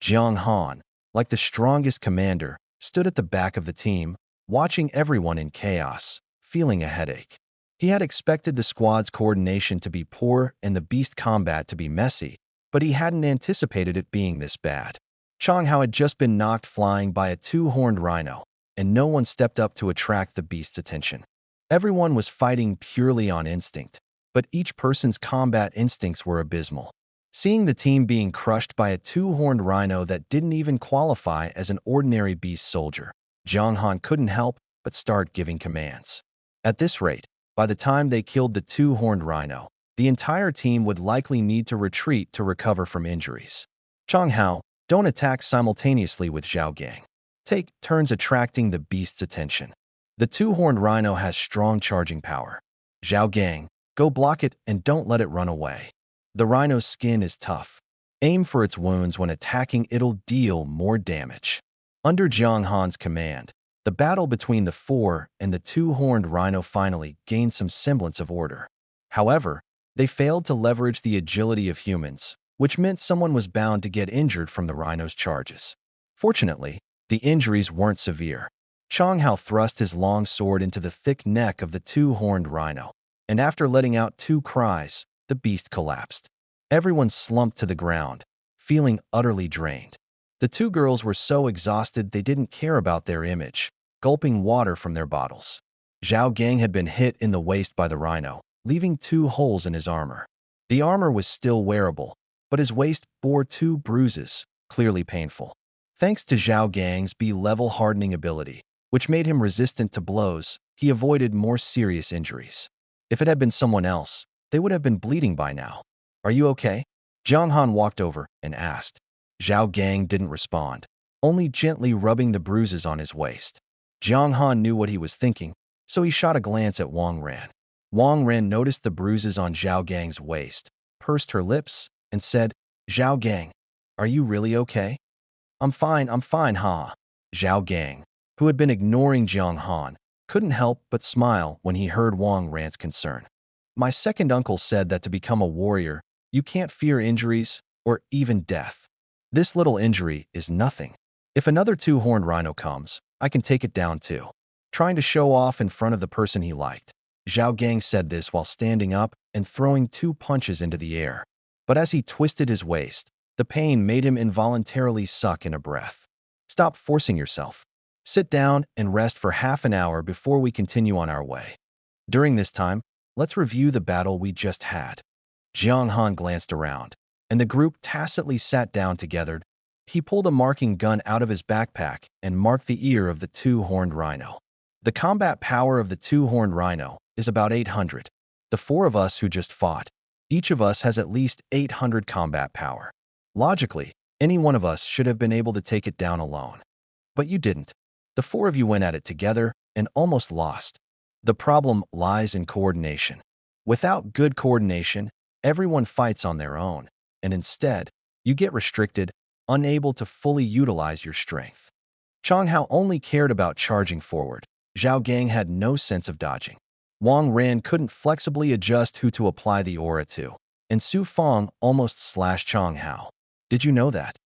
Jiang Han, like the strongest commander, stood at the back of the team, watching everyone in chaos, feeling a headache. He had expected the squad's coordination to be poor and the beast combat to be messy, but he hadn't anticipated it being this bad. Chang Hao had just been knocked flying by a 2-horned rhino, and no one stepped up to attract the beast's attention. Everyone was fighting purely on instinct, but each person's combat instincts were abysmal. Seeing the team being crushed by a 2-horned rhino that didn't even qualify as an ordinary beast soldier, Jiang Han couldn't help but start giving commands. At this rate, by the time they killed the 2-horned rhino, the entire team would likely need to retreat to recover from injuries. Chang Hao, don't attack simultaneously with Zhao Gang. Take turns attracting the beast's attention. The 2-horned rhino has strong charging power. Zhao Gang, go block it and don't let it run away. The rhino's skin is tough. Aim for its wounds when attacking, it'll deal more damage. Under Jiang Han's command, the battle between the 4 and the 2-horned rhino finally gained some semblance of order. However, they failed to leverage the agility of humans, which meant someone was bound to get injured from the rhino's charges. Fortunately, the injuries weren't severe. Chang Hao thrust his long sword into the thick neck of the 2-horned rhino, and after letting out 2 cries, the beast collapsed. Everyone slumped to the ground, feeling utterly drained. The 2 girls were so exhausted they didn't care about their image, gulping water from their bottles. Zhao Gang had been hit in the waist by the rhino, leaving 2 holes in his armor. The armor was still wearable, but his waist bore 2 bruises, clearly painful. Thanks to Zhao Gang's B-level hardening ability, which made him resistant to blows, he avoided more serious injuries. If it had been someone else, they would have been bleeding by now. Are you okay? Jiang Han walked over and asked. Zhao Gang didn't respond, only gently rubbing the bruises on his waist. Jiang Han knew what he was thinking, so he shot a glance at Wang Ran. Wang Ran noticed the bruises on Zhao Gang's waist, pursed her lips, and said, Zhao Gang, are you really okay? I'm fine, ha. Zhao Gang, who had been ignoring Jiang Han, couldn't help but smile when he heard Wang Ran's concern. My second uncle said that to become a warrior, you can't fear injuries or even death. This little injury is nothing. If another two-horned rhino comes, I can take it down too. Trying to show off in front of the person he liked. Zhao Gang said this while standing up and throwing two punches into the air. But as he twisted his waist, the pain made him involuntarily suck in a breath. Stop forcing yourself. Sit down and rest for half an hour before we continue on our way. During this time, let's review the battle we just had. Jiang Han glanced around, and the group tacitly sat down together. He pulled a marking gun out of his backpack and marked the ear of the two-horned rhino. The combat power of the two-horned rhino is about 800. The four of us who just fought, each of us has at least 800 combat power. Logically, any one of us should have been able to take it down alone. But you didn't. The four of you went at it together and almost lost. The problem lies in coordination. Without good coordination, everyone fights on their own, and instead, you get restricted, unable to fully utilize your strength. Chang Hao only cared about charging forward. Zhao Gang had no sense of dodging. Wang Ran couldn't flexibly adjust who to apply the aura to, and Su Feng almost slashed Chang Hao. Did you know that?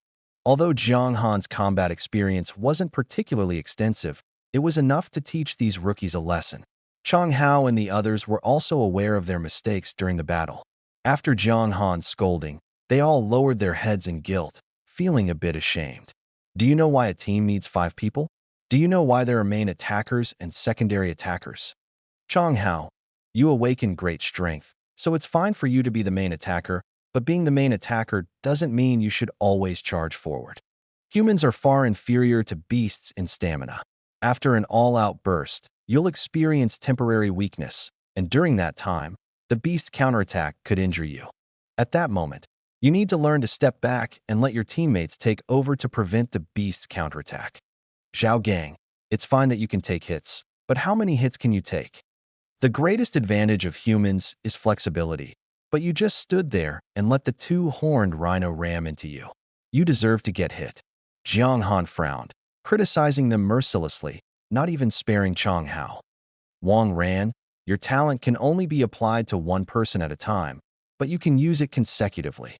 Although Jiang Han's combat experience wasn't particularly extensive, it was enough to teach these rookies a lesson. Chang Hao and the others were also aware of their mistakes during the battle. After Jiang Han's scolding, they all lowered their heads in guilt, feeling a bit ashamed. Do you know why a team needs 5 people? Do you know why there are main attackers and secondary attackers? Chang Hao, you awaken great strength, so it's fine for you to be the main attacker, but being the main attacker doesn't mean you should always charge forward. Humans are far inferior to beasts in stamina. After an all-out burst, you'll experience temporary weakness, and during that time, the beast's counterattack could injure you. At that moment, you need to learn to step back and let your teammates take over to prevent the beast's counterattack. Zhao Gang, it's fine that you can take hits, but how many hits can you take? The greatest advantage of humans is flexibility, but you just stood there and let the two-horned rhino ram into you. You deserve to get hit. Jiang Han frowned, criticizing them mercilessly, not even sparing Chang Hao. Wang Ran, your talent can only be applied to one person at a time, but you can use it consecutively.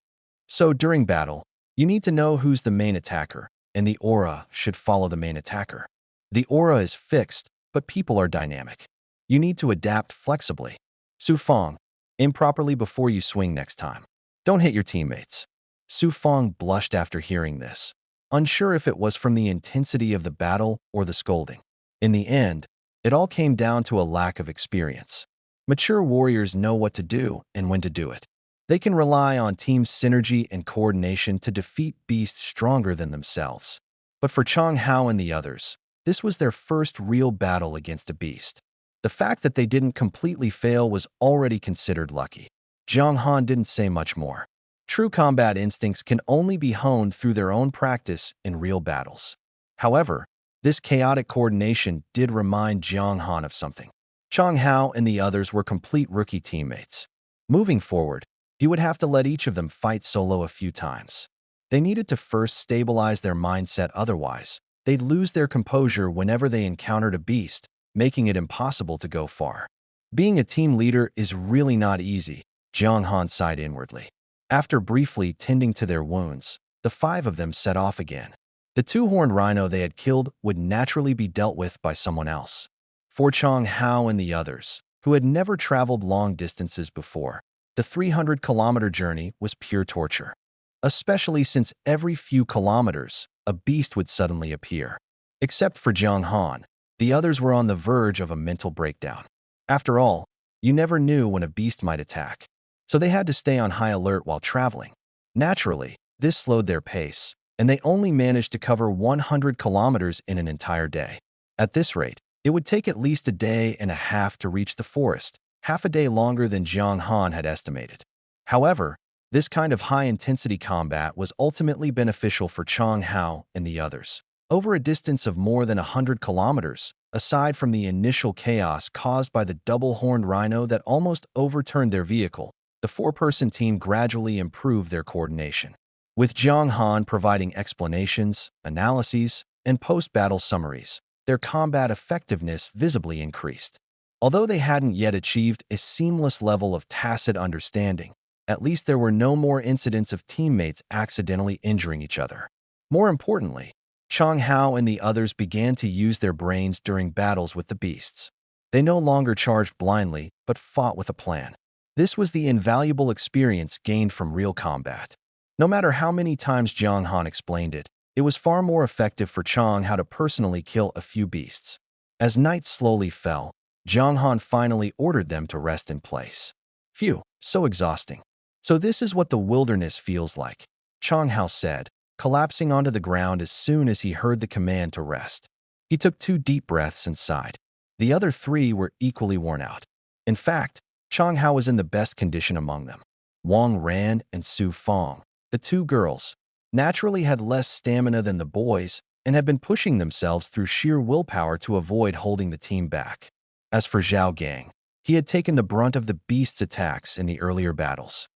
So during battle, you need to know who's the main attacker, and the aura should follow the main attacker. The aura is fixed, but people are dynamic. You need to adapt flexibly. Su Feng, improperly before you swing next time. Don't hit your teammates. Su Feng blushed after hearing this, unsure if it was from the intensity of the battle or the scolding. In the end, it all came down to a lack of experience. Mature warriors know what to do and when to do it. They can rely on team synergy and coordination to defeat beasts stronger than themselves. But for Chang Hao and the others, this was their first real battle against a beast. The fact that they didn't completely fail was already considered lucky. Jiang Han didn't say much more. True combat instincts can only be honed through their own practice in real battles. However, this chaotic coordination did remind Jiang Han of something. Chang Hao and the others were complete rookie teammates. Moving forward, he would have to let each of them fight solo a few times. They needed to first stabilize their mindset, otherwise, they'd lose their composure whenever they encountered a beast, making it impossible to go far. Being a team leader is really not easy, Jiang Han sighed inwardly. After briefly tending to their wounds, the 5 of them set off again. The two-horned rhino they had killed would naturally be dealt with by someone else. For Chang Hao and the others, who had never traveled long distances before, the 300-kilometer journey was pure torture. Especially since every few kilometers, a beast would suddenly appear. Except for Jiang Han, the others were on the verge of a mental breakdown. After all, you never knew when a beast might attack, so they had to stay on high alert while traveling. Naturally, this slowed their pace, and they only managed to cover 100 kilometers in an entire day. At this rate, it would take at least a day and a half to reach the forest, half a day longer than Jiang Han had estimated. However, this kind of high-intensity combat was ultimately beneficial for Chang Hao and the others. Over a distance of more than 100 kilometers, aside from the initial chaos caused by the double-horned rhino that almost overturned their vehicle, the 4-person team gradually improved their coordination. With Jiang Han providing explanations, analyses, and post-battle summaries, their combat effectiveness visibly increased. Although they hadn't yet achieved a seamless level of tacit understanding, at least there were no more incidents of teammates accidentally injuring each other. More importantly, Chang Hao and the others began to use their brains during battles with the beasts. They no longer charged blindly, but fought with a plan. This was the invaluable experience gained from real combat. No matter how many times Jiang Han explained it, it was far more effective for Chang Hao to personally kill a few beasts. As night slowly fell, Jiang Han finally ordered them to rest in place. Phew, so exhausting. So this is what the wilderness feels like, Chang Hao said, collapsing onto the ground as soon as he heard the command to rest. He took 2 deep breaths and sighed. The other 3 were equally worn out. In fact, Chang Hao was in the best condition among them. Wang Ran and Su Fong, the 2 girls, naturally had less stamina than the boys and had been pushing themselves through sheer willpower to avoid holding the team back. As for Zhao Gang, he had taken the brunt of the beast's attacks in the earlier battles.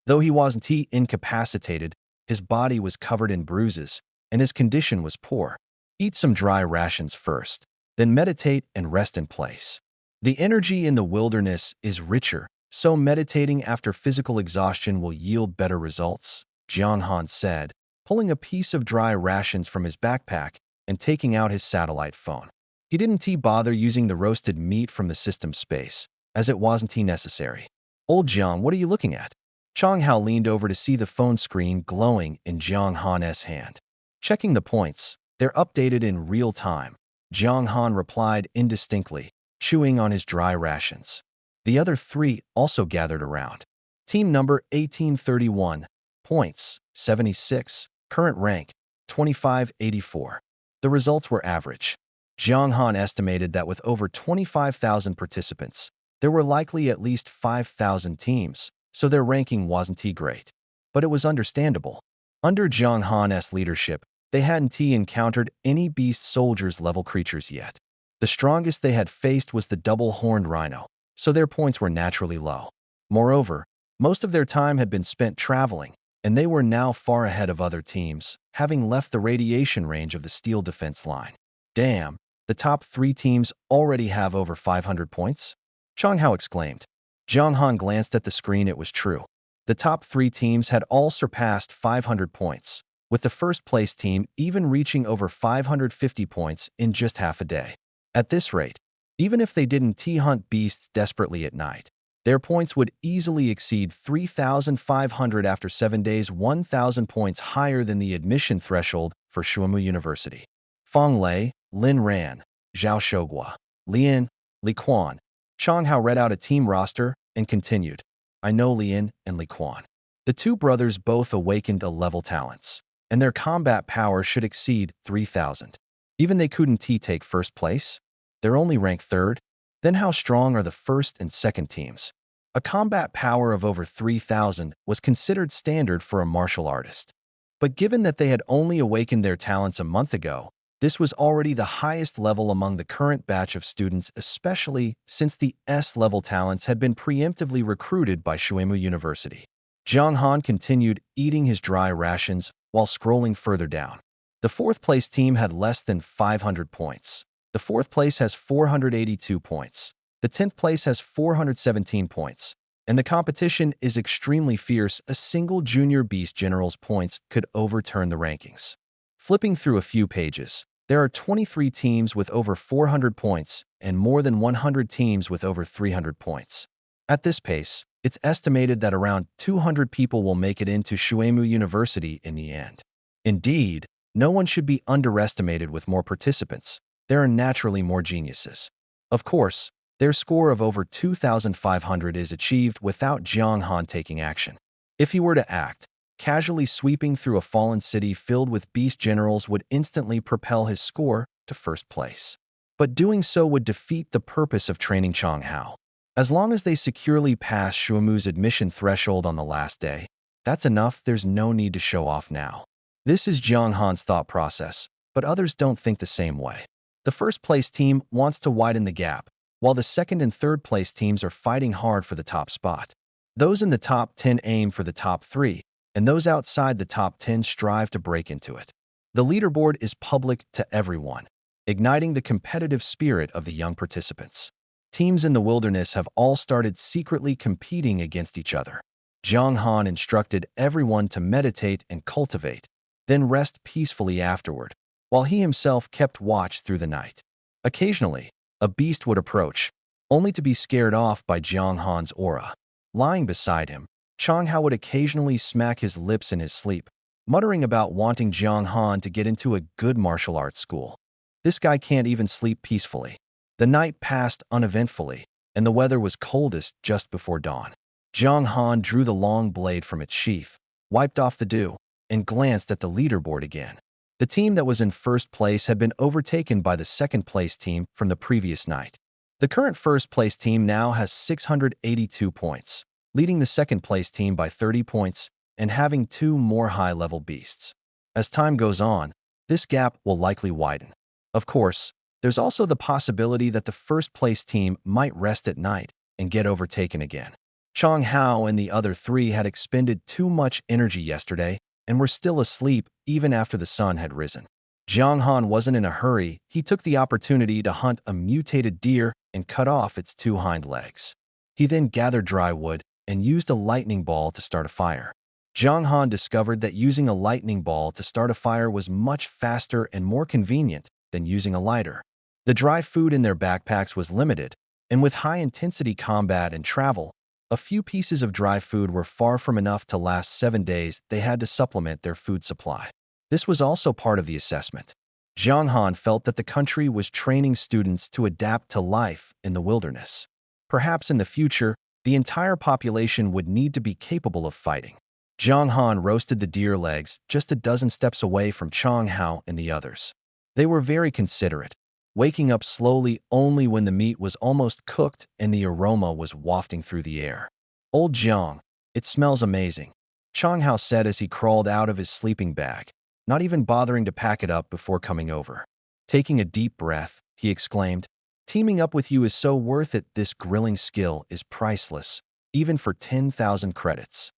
Though he wasn't incapacitated, his body was covered in bruises, and his condition was poor. Eat some dry rations first, then meditate and rest in place. The energy in the wilderness is richer, so meditating after physical exhaustion will yield better results, Jiang Han said, pulling a piece of dry rations from his backpack and taking out his satellite phone. He didn't bother using the roasted meat from the system space, as it wasn't necessary. Old Jiang, what are you looking at? Chang Hao leaned over to see the phone screen glowing in Jiang Han's hand. Checking the points, they're updated in real time, Jiang Han replied indistinctly, chewing on his dry rations. The other 3 also gathered around. Team number 1831, points, 76, current rank, 2584. The results were average. Jiang Han estimated that with over 25,000 participants, there were likely at least 5,000 teams, so their ranking wasn't great. But it was understandable. Under Jiang Han's leadership, they hadn't encountered any beast soldiers level creatures yet. The strongest they had faced was the double-horned rhino, so their points were naturally low. Moreover, most of their time had been spent traveling, and they were now far ahead of other teams, having left the radiation range of the steel defense line. Damn, the top 3 teams already have over 500 points? Chang Hao exclaimed. Jiang Han glanced at the screen. It was true. The top 3 teams had all surpassed 500 points, with the first-place team even reaching over 550 points in just half a day. At this rate, even if they didn't hunt beasts desperately at night, their points would easily exceed 3,500 after 7 days, 1,000 points higher than the admission threshold for Shuemu University. Feng Lei, Lin Ran, Zhao Shougua, Lian, Li Quan. Chang Hao read out a team roster and continued. I know Lian and Li Quan. The 2 brothers both awakened level talents, and their combat power should exceed 3,000. Even they couldn't take first place? They're only ranked 3rd? Then how strong are the first and second teams? A combat power of over 3,000 was considered standard for a martial artist. But given that they had only awakened their talents a month ago, this was already the highest level among the current batch of students, especially since the S-level talents had been preemptively recruited by Shuemu University. Jiang Han continued eating his dry rations while scrolling further down. The 4th-place team had less than 500 points. The 4th place has 482 points. The 10th place has 417 points. And the competition is extremely fierce. A single Junior Beast General's points could overturn the rankings. Flipping through a few pages, there are 23 teams with over 400 points and more than 100 teams with over 300 points. At this pace, it's estimated that around 200 people will make it into Shuemu University in the end. Indeed, no one should be underestimated. With more participants, there are naturally more geniuses. Of course, their score of over 2,500 is achieved without Jiang Han taking action. If he were to act, casually sweeping through a fallen city filled with beast generals would instantly propel his score to first place. But doing so would defeat the purpose of training Chang Hao. As long as they securely pass Shuemu's admission threshold on the last day, that's enough. There's no need to show off now. This is Jiang Han's thought process, but others don't think the same way. The first-place team wants to widen the gap, while the second and third-place teams are fighting hard for the top spot. Those in the top 10 aim for the top 3, and those outside the top 10 strive to break into it. The leaderboard is public to everyone, igniting the competitive spirit of the young participants. Teams in the wilderness have all started secretly competing against each other. Jiang Han instructed everyone to meditate and cultivate, then rest peacefully afterward, while he himself kept watch through the night. Occasionally, a beast would approach, only to be scared off by Jiang Han's aura. Lying beside him, Chang Hao would occasionally smack his lips in his sleep, muttering about wanting Jiang Han to get into a good martial arts school. This guy can't even sleep peacefully. The night passed uneventfully, and the weather was coldest just before dawn. Jiang Han drew the long blade from its sheath, wiped off the dew, and glanced at the leaderboard again. The team that was in first place had been overtaken by the second-place team from the previous night. The current first-place team now has 682 points, leading the second-place team by 30 points and having 2 more high-level beasts. As time goes on, this gap will likely widen. Of course, there's also the possibility that the first-place team might rest at night and get overtaken again. Chang Hao and the other 3 had expended too much energy yesterday and were still asleep even after the sun had risen. Jiang Han wasn't in a hurry. He took the opportunity to hunt a mutated deer and cut off its 2 hind legs. He then gathered dry wood and used a lightning ball to start a fire. Jiang Han discovered that using a lightning ball to start a fire was much faster and more convenient than using a lighter. The dry food in their backpacks was limited, and with high-intensity combat and travel, a few pieces of dry food were far from enough to last 7 days. They had to supplement their food supply. This was also part of the assessment. Jiang Han felt that the country was training students to adapt to life in the wilderness. Perhaps in the future, the entire population would need to be capable of fighting. Jiang Han roasted the deer legs just a dozen steps away from Chang Hao and the others. They were very considerate, waking up slowly only when the meat was almost cooked and the aroma was wafting through the air. "Old Jiang, it smells amazing," Chang Hao said as he crawled out of his sleeping bag, not even bothering to pack it up before coming over. Taking a deep breath, he exclaimed, "Teaming up with you is so worth it. This grilling skill is priceless, even for 10,000 credits."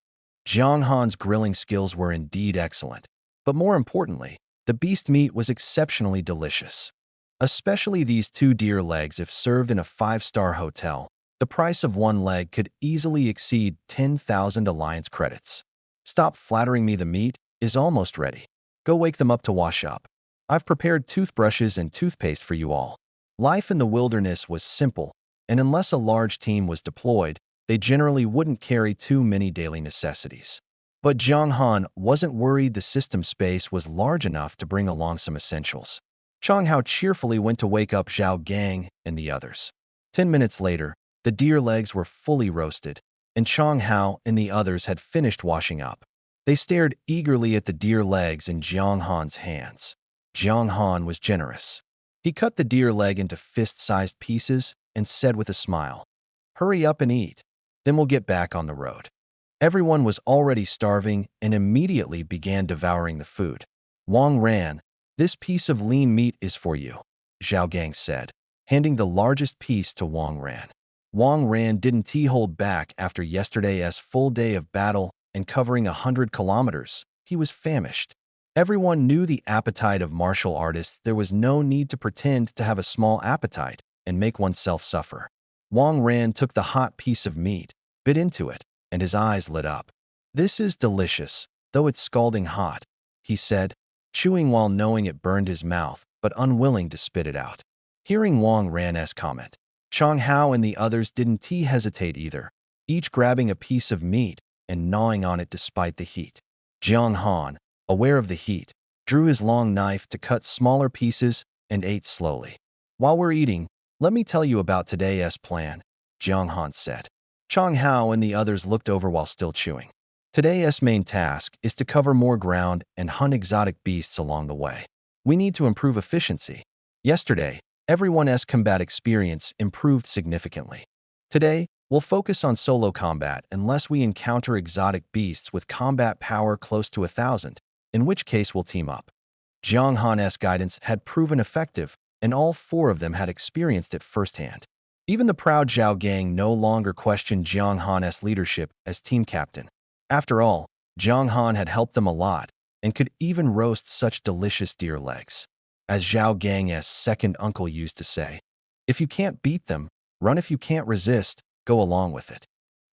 Jiang Han's grilling skills were indeed excellent, but more importantly, the beast meat was exceptionally delicious. Especially these 2 deer legs. If served in a 5-star hotel, the price of 1 leg could easily exceed 10,000 alliance credits. "Stop flattering me. The meat is almost ready. Go wake them up to wash up. I've prepared toothbrushes and toothpaste for you all." Life in the wilderness was simple, and unless a large team was deployed, they generally wouldn't carry too many daily necessities. But Jiang Han wasn't worried. The system space was large enough to bring along some essentials. Chang Hao cheerfully went to wake up Zhao Gang and the others. 10 minutes later, the deer legs were fully roasted, and Chang Hao and the others had finished washing up. They stared eagerly at the deer legs in Jiang Han's hands. Jiang Han was generous. He cut the deer leg into fist-sized pieces and said with a smile, "Hurry up and eat, then we'll get back on the road." Everyone was already starving and immediately began devouring the food. Wang Ran, "This piece of lean meat is for you," Zhao Gang said, handing the largest piece to Wang Ran. Wang Ran didn't hold back after yesterday's full day of battle and covering 100 kilometers. He was famished. Everyone knew the appetite of martial artists. There was no need to pretend to have a small appetite and make oneself suffer. Wang Ran took the hot piece of meat, bit into it, and his eyes lit up. "This is delicious, though it's scalding hot," he said, chewing while knowing it burned his mouth, but unwilling to spit it out. Hearing Wang Ran's comment, Chang Hao and the others didn't hesitate either, each grabbing a piece of meat and gnawing on it despite the heat. Jiang Han, aware of the heat, drew his long knife to cut smaller pieces and ate slowly. "While we're eating, let me tell you about today's plan," Jiang Han said. Chang Hao and the others looked over while still chewing. "Today's main task is to cover more ground and hunt exotic beasts along the way. We need to improve efficiency. Yesterday, everyone's combat experience improved significantly. Today, we'll focus on solo combat unless we encounter exotic beasts with combat power close to 1,000, in which case we'll team up." Jiang Han's guidance had proven effective, and all 4 of them had experienced it firsthand. Even the proud Zhao Gang no longer questioned Jiang Han's leadership as team captain. After all, Jiang Han had helped them a lot and could even roast such delicious deer legs. As Zhao Gang's second uncle used to say, "If you can't beat them, Run if you can't resist, go along with it.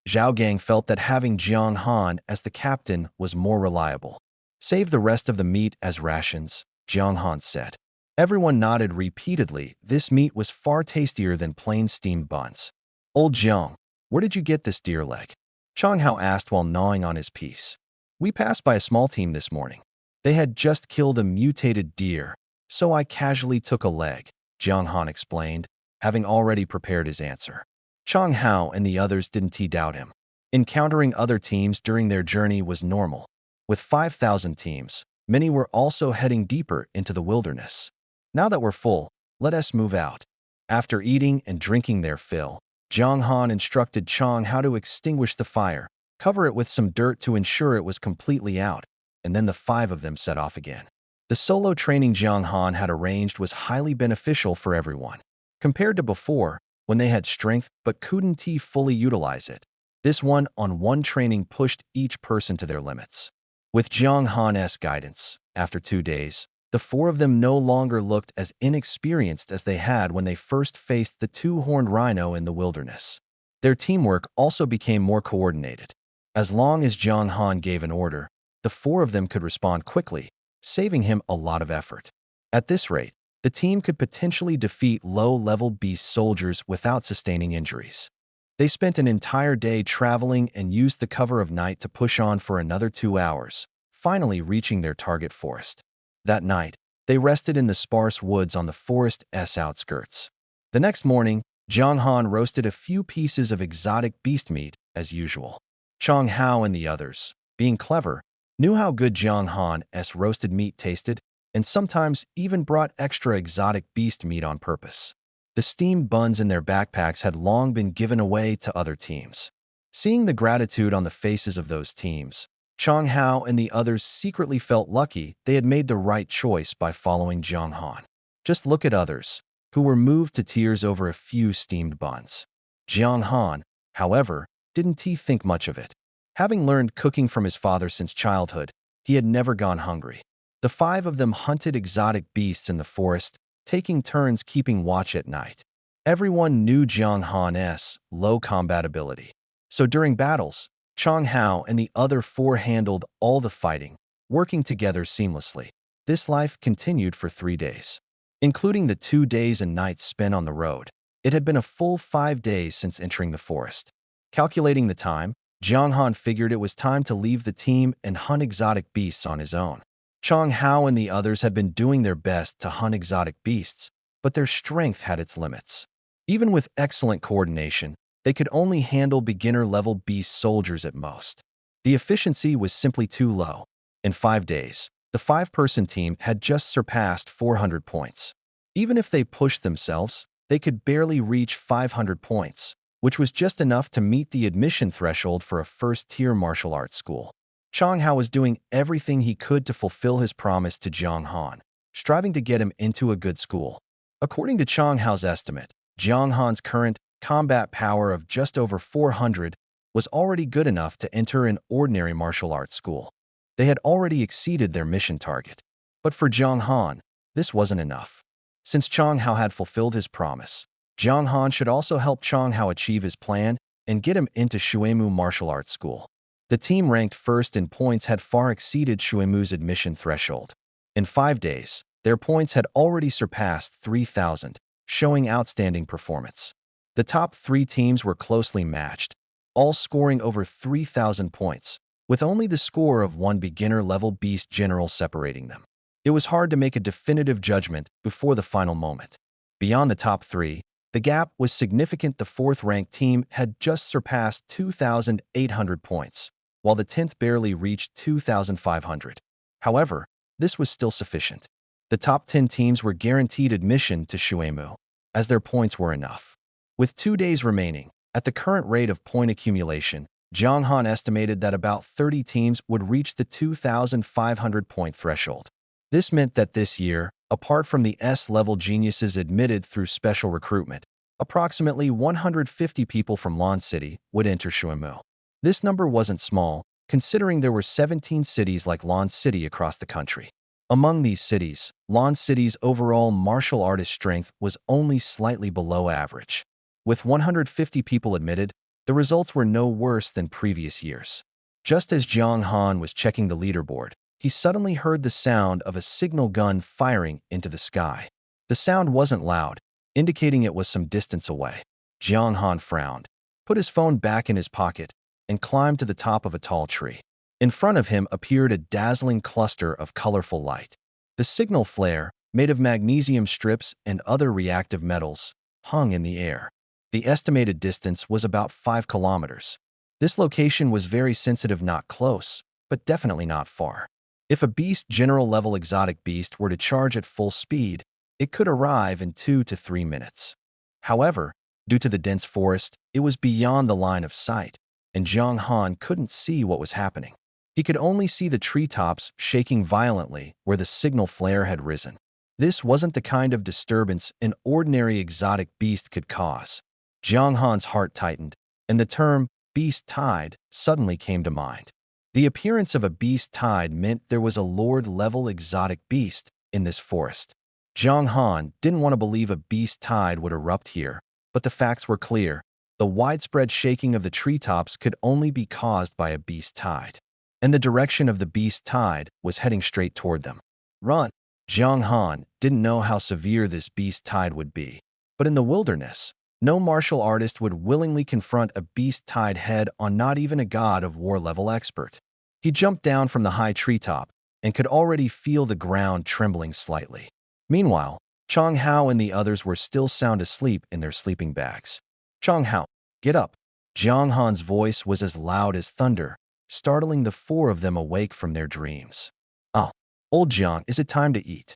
Zhao Gang felt that having Jiang Han as the captain was more reliable. Save the rest of the meat as rations, Jiang Han said. Everyone nodded repeatedly. This meat was far tastier than plain steamed buns. Old Jiang, where did you get this deer leg? Chang Hao asked while gnawing on his piece. We passed by a small team this morning. They had just killed a mutated deer, so I casually took a leg, Jiang Han explained, having already prepared his answer. Chang Hao and the others didn't doubt him. Encountering other teams during their journey was normal. With 5,000 teams, many were also heading deeper into the wilderness. Now that we're full, let us move out. After eating and drinking their fill, Jiang Han instructed Chang how to extinguish the fire, cover it with some dirt to ensure it was completely out, and then the 5 of them set off again. The solo training Jiang Han had arranged was highly beneficial for everyone. Compared to before, when they had strength but couldn't fully utilize it, this one-on-one training pushed each person to their limits. With Jiang Han's guidance, after 2 days, the 4 of them no longer looked as inexperienced as they had when they first faced the 2-horned rhino in the wilderness. Their teamwork also became more coordinated. As long as Jiang Han gave an order, the 4 of them could respond quickly, saving him a lot of effort. At this rate, the team could potentially defeat low-level beast soldiers without sustaining injuries. They spent an entire day traveling and used the cover of night to push on for another 2 hours, finally reaching their target forest. That night, they rested in the sparse woods on the forest's outskirts. The next morning, Jiang Han roasted a few pieces of exotic beast meat, as usual. Chang Hao and the others, being clever, knew how good Jiang Han's roasted meat tasted, and sometimes even brought extra exotic beast meat on purpose. The steamed buns in their backpacks had long been given away to other teams. Seeing the gratitude on the faces of those teams, Chang Hao and the others secretly felt lucky they had made the right choice by following Jiang Han. Just look at others, who were moved to tears over a few steamed buns. Jiang Han, however, didn't think much of it. Having learned cooking from his father since childhood, he had never gone hungry. The 5 of them hunted exotic beasts in the forest, taking turns keeping watch at night. Everyone knew Jiang Han's low combat ability, so during battles, Chang Hao and the other 4 handled all the fighting, working together seamlessly. This life continued for 3 days. Including the 2 days and nights spent on the road, it had been a full 5 days since entering the forest. Calculating the time, Jiang Han figured it was time to leave the team and hunt exotic beasts on his own. Chang Hao and the others had been doing their best to hunt exotic beasts, but their strength had its limits. Even with excellent coordination, they could only handle beginner-level beast soldiers at most. The efficiency was simply too low. In 5 days, the 5-person team had just surpassed 400 points. Even if they pushed themselves, they could barely reach 500 points, which was just enough to meet the admission threshold for a first-tier martial arts school. Chang Hao was doing everything he could to fulfill his promise to Jiang Han, striving to get him into a good school. According to Chang Hao's estimate, Jiang Han's current combat power of just over 400 was already good enough to enter an ordinary martial arts school. They had already exceeded their mission target. But for Jiang Han, this wasn't enough. Since Chang Hao had fulfilled his promise, Jiang Han should also help Chang Hao achieve his plan and get him into Shuimu Martial Arts School. The team ranked first in points had far exceeded Shuimu's admission threshold. In 5 days, their points had already surpassed 3,000, showing outstanding performance. The top 3 teams were closely matched, all scoring over 3,000 points, with only the score of one beginner-level beast general separating them. It was hard to make a definitive judgment before the final moment. Beyond the top 3, the gap was significant. The 4th-ranked team had just surpassed 2,800 points, while the 10th barely reached 2,500. However, this was still sufficient. The top 10 teams were guaranteed admission to Shuimu, as their points were enough. With 2 days remaining, at the current rate of point accumulation, Jiang Han estimated that about 30 teams would reach the 2,500 point threshold. This meant that this year, apart from the S-level geniuses admitted through special recruitment, approximately 150 people from Lan City would enter Shuimu. This number wasn't small, considering there were 17 cities like Lan City across the country. Among these cities, Lan City's overall martial artist strength was only slightly below average. With 150 people admitted, the results were no worse than previous years. Just as Jiang Han was checking the leaderboard, he suddenly heard the sound of a signal gun firing into the sky. The sound wasn't loud, indicating it was some distance away. Jiang Han frowned, put his phone back in his pocket, and climbed to the top of a tall tree. In front of him appeared a dazzling cluster of colorful light. The signal flare, made of magnesium strips and other reactive metals, hung in the air. The estimated distance was about 5 kilometers. This location was very sensitive, not close, but definitely not far. If a beast general level exotic beast were to charge at full speed, it could arrive in 2 to 3 minutes. However, due to the dense forest, it was beyond the line of sight, and Jiang Han couldn't see what was happening. He could only see the treetops shaking violently where the signal flare had risen. This wasn't the kind of disturbance an ordinary exotic beast could cause. Jiang Han's heart tightened, and the term beast tide suddenly came to mind. The appearance of a beast tide meant there was a Lord-level exotic beast in this forest. Jiang Han didn't want to believe a beast tide would erupt here, but the facts were clear. The widespread shaking of the treetops could only be caused by a beast tide, and the direction of the beast tide was heading straight toward them. Run! Jiang Han didn't know how severe this beast tide would be, but in the wilderness, no martial artist would willingly confront a beast tide head-on, not even a god of war level expert. He jumped down from the high treetop and could already feel the ground trembling slightly. Meanwhile, Chang Hao and the others were still sound asleep in their sleeping bags. Chang Hao, get up! Jiang Han's voice was as loud as thunder, startling the four of them awake from their dreams. "Oh, old Jiang, is it time to eat?"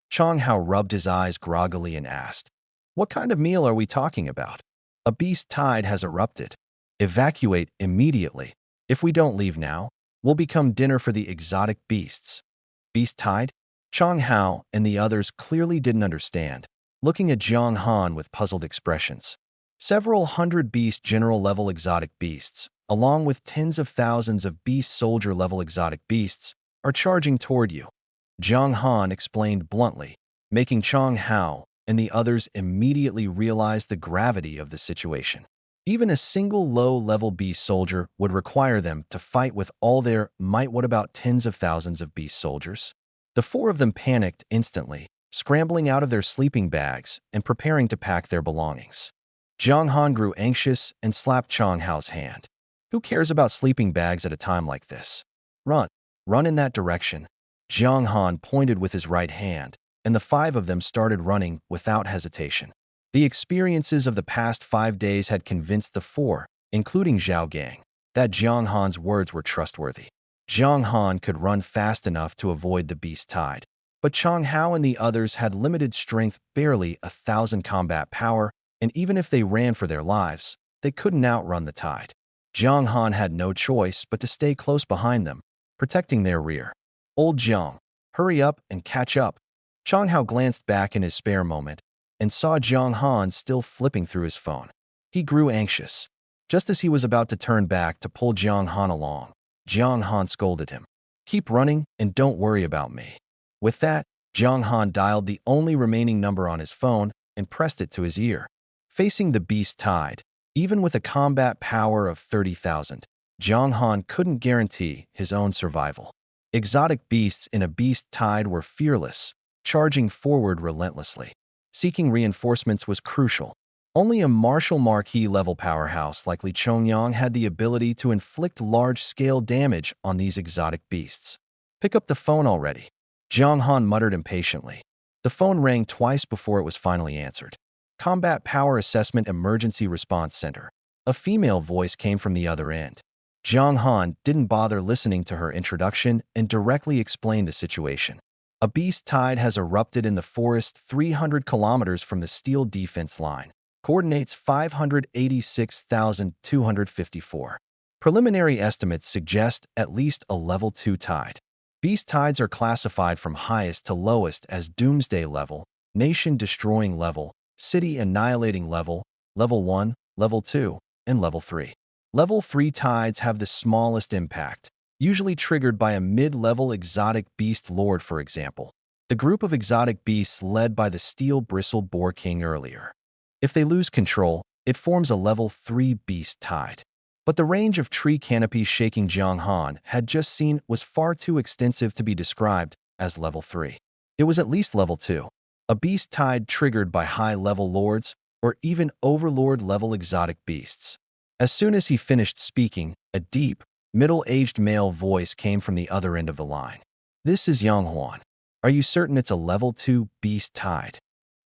Chang Hao rubbed his eyes groggily and asked, "What kind of meal are we talking about? A beast tide has erupted. Evacuate immediately. If we don't leave now, we'll become dinner for the exotic beasts." Beast tide? Chang Hao and the others clearly didn't understand, looking at Jiang Han with puzzled expressions. Several hundred beast general-level exotic beasts, along with tens of thousands of beast soldier-level exotic beasts, are charging toward you, Jiang Han explained bluntly, making Chang Hao and the others immediately realize the gravity of the situation. Even a single low-level beast soldier would require them to fight with all their might. What about tens of thousands of beast soldiers? The four of them panicked instantly, scrambling out of their sleeping bags and preparing to pack their belongings. Jiang Han grew anxious and slapped Chang Hao's hand. "Who cares about sleeping bags at a time like this? Run! Run in that direction." Jiang Han pointed with his right hand, and the five of them started running without hesitation. The experiences of the past 5 days had convinced the four, including Zhao Gang, that Jiang Han's words were trustworthy. Jiang Han could run fast enough to avoid the beast tide, but Chang Hao and the others had limited strength, barely 1,000 combat power, and even if they ran for their lives, they couldn't outrun the tide. Jiang Han had no choice but to stay close behind them, protecting their rear. "Old Jiang, hurry up and catch up." Chang Hao glanced back in his spare moment and saw Jiang Han still flipping through his phone. He grew anxious. Just as he was about to turn back to pull Jiang Han along, Jiang Han scolded him. "Keep running and don't worry about me." With that, Jiang Han dialed the only remaining number on his phone and pressed it to his ear. Facing the beast tide, even with a combat power of 30,000, Jiang Han couldn't guarantee his own survival. Exotic beasts in a beast tide were fearless, charging forward relentlessly. Seeking reinforcements was crucial. Only a martial marquee-level powerhouse like Li Chongyang had the ability to inflict large-scale damage on these exotic beasts. "Pick up the phone already," Jiang Han muttered impatiently. The phone rang twice before it was finally answered. "Combat Power Assessment Emergency Response Center." A female voice came from the other end. Jiang Han didn't bother listening to her introduction and directly explained the situation. "A beast tide has erupted in the forest 300 kilometers from the steel defense line. Coordinates 586,254. Preliminary estimates suggest at least a level 2 tide. Beast tides are classified from highest to lowest as Doomsday level, Nation-destroying level, City-annihilating level, Level 1, Level 2, and Level 3. Level 3 tides have the smallest impact, usually triggered by a mid-level exotic beast lord, for example, the group of exotic beasts led by the steel-bristled boar king earlier. If they lose control, It forms a level 3 beast tide. But the range of tree canopies shaking Jiang Han had just seen was far too extensive to be described as level 3. It was at least level 2. A beast tide triggered by high-level lords or even overlord-level exotic beasts. As soon as he finished speaking, a deep, middle-aged male voice came from the other end of the line. This is Yang Huan. Are you certain it's a level 2 beast tide?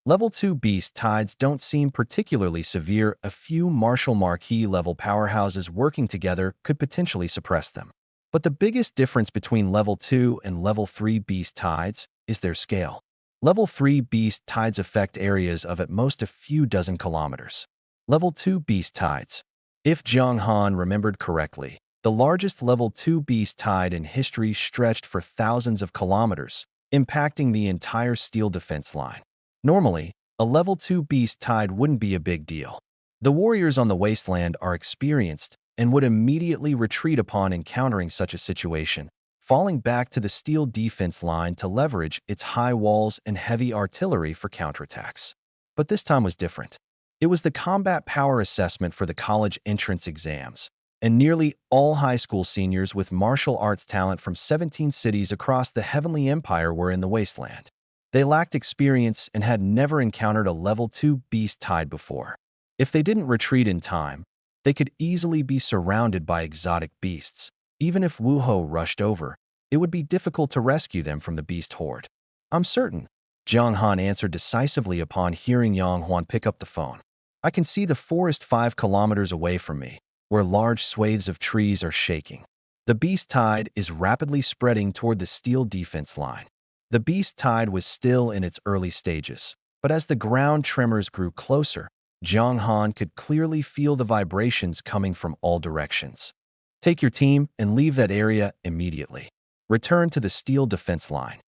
Level 2 beast tides don't seem particularly severe. A few Martial Marquis level powerhouses working together could potentially suppress them. But the biggest difference between level 2 and level 3 beast tides is their scale. Level 3 beast tides affect areas of at most a few dozen kilometers. Level 2 beast tides. If Jiang Han remembered correctly, the largest level 2 beast tide in history stretched for thousands of kilometers, impacting the entire steel defense line. Normally, a level 2 beast tide wouldn't be a big deal. The warriors on the wasteland are experienced and would immediately retreat upon encountering such a situation, falling back to the steel defense line to leverage its high walls and heavy artillery for counterattacks. But this time was different. It was the combat power assessment for the college entrance exams, and nearly all high school seniors with martial arts talent from 17 cities across the Heavenly Empire were in the wasteland. They lacked experience and had never encountered a level 2 beast tide before. If they didn't retreat in time, they could easily be surrounded by exotic beasts. Even if Wu Ho rushed over, it would be difficult to rescue them from the beast horde. I'm certain, Jiang Han answered decisively upon hearing Yang Huan pick up the phone. I can see the forest 5 kilometers away from me, where large swathes of trees are shaking. The beast tide is rapidly spreading toward the steel defense line. The beast tide was still in its early stages, but as the ground tremors grew closer, Jiang Han could clearly feel the vibrations coming from all directions. Take your team and leave that area immediately. Return to the steel defense line.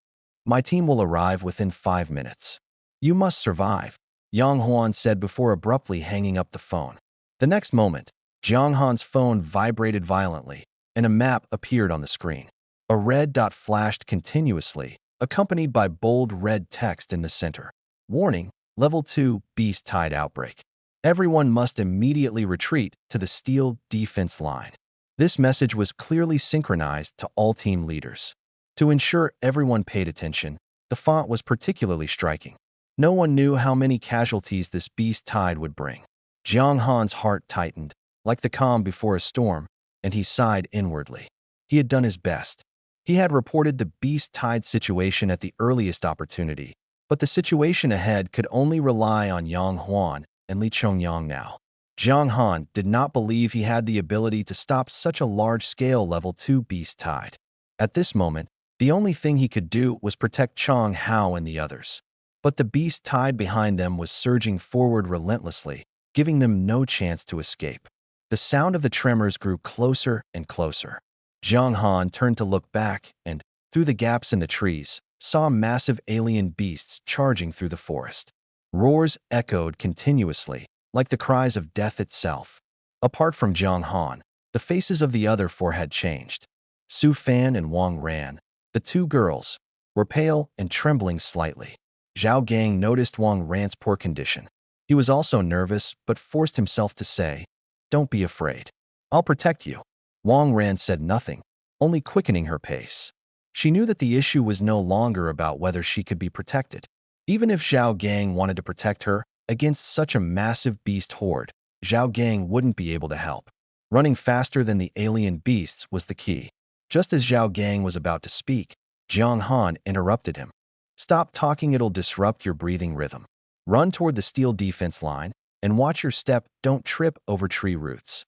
My team will arrive within 5 minutes. You must survive, Yang Huan said before abruptly hanging up the phone. The next moment, Jiang Han's phone vibrated violently, and a map appeared on the screen. A red dot flashed continuously, accompanied by bold red text in the center. Warning, Level 2 Beast Tide Outbreak. Everyone must immediately retreat to the steel defense line. This message was clearly synchronized to all team leaders. To ensure everyone paid attention, the font was particularly striking. No one knew how many casualties this beast tide would bring. Jiang Han's heart tightened, like the calm before a storm, and he sighed inwardly. He had done his best. He had reported the beast tide situation at the earliest opportunity, but the situation ahead could only rely on Yang Huan and Li Chongyang now. Jiang Han did not believe he had the ability to stop such a large-scale level 2 beast tide. At this moment, the only thing he could do was protect Chong Hao and the others. But the beast tide behind them was surging forward relentlessly, giving them no chance to escape. The sound of the tremors grew closer and closer. Jiang Han turned to look back and, through the gaps in the trees, saw massive alien beasts charging through the forest. Roars echoed continuously, like the cries of death itself. Apart from Jiang Han, the faces of the other four had changed. Su Fan and Wang Ran, the two girls, were pale and trembling slightly. Zhao Gang noticed Wang Ran's poor condition. He was also nervous, but forced himself to say, "Don't be afraid. I'll protect you." Wang Ran said nothing, only quickening her pace. She knew that the issue was no longer about whether she could be protected. Even if Zhao Gang wanted to protect her against such a massive beast horde, Zhao Gang wouldn't be able to help. Running faster than the alien beasts was the key. Just as Zhao Gang was about to speak, Jiang Han interrupted him. "Stop talking, it'll disrupt your breathing rhythm. Run toward the steel defense line and watch your step, don't trip over tree roots."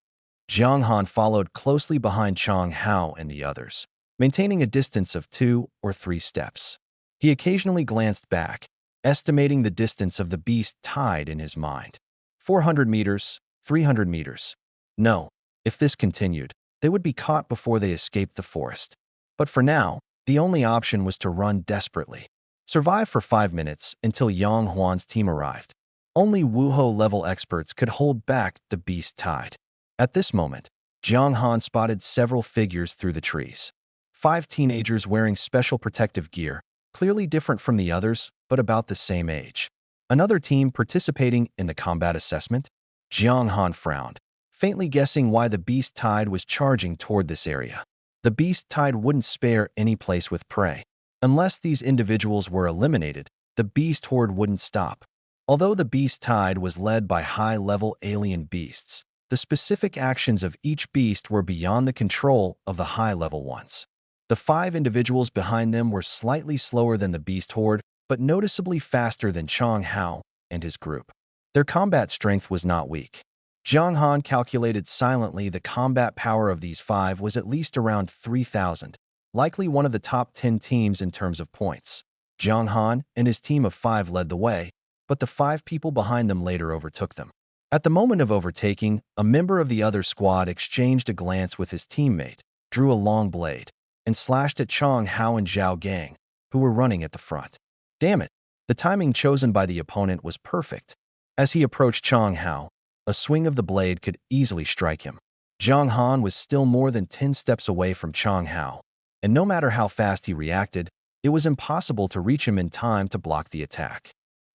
Jiang Han followed closely behind Chong Hao and the others, maintaining a distance of 2 or 3 steps. He occasionally glanced back, estimating the distance of the beast tide in his mind. 400 meters, 300 meters. No, if this continued, they would be caught before they escaped the forest. But for now, the only option was to run desperately. Survive for 5 minutes until Yang Huan's team arrived. Only Wuho-level experts could hold back the beast tide. At this moment, Jiang Han spotted several figures through the trees. 5 teenagers wearing special protective gear, clearly different from the others, but about the same age. Another team participating in the combat assessment? Jiang Han frowned, faintly guessing why the beast tide was charging toward this area. The beast tide wouldn't spare any place with prey. Unless these individuals were eliminated, the beast horde wouldn't stop. Although the beast tide was led by high-level alien beasts, the specific actions of each beast were beyond the control of the high-level ones. The 5 individuals behind them were slightly slower than the beast horde, but noticeably faster than Chang Hao and his group. Their combat strength was not weak. Jiang Han calculated silently the combat power of these 5 was at least around 3,000, likely one of the top 10 teams in terms of points. Jiang Han and his team of 5 led the way, but the 5 people behind them later overtook them. At the moment of overtaking, a member of the other squad exchanged a glance with his teammate, drew a long blade, and slashed at Chang Hao and Zhao Gang, who were running at the front. Damn it! The timing chosen by the opponent was perfect. As he approached Chang Hao, a swing of the blade could easily strike him. Jiang Han was still more than 10 steps away from Chang Hao, and no matter how fast he reacted, it was impossible to reach him in time to block the attack.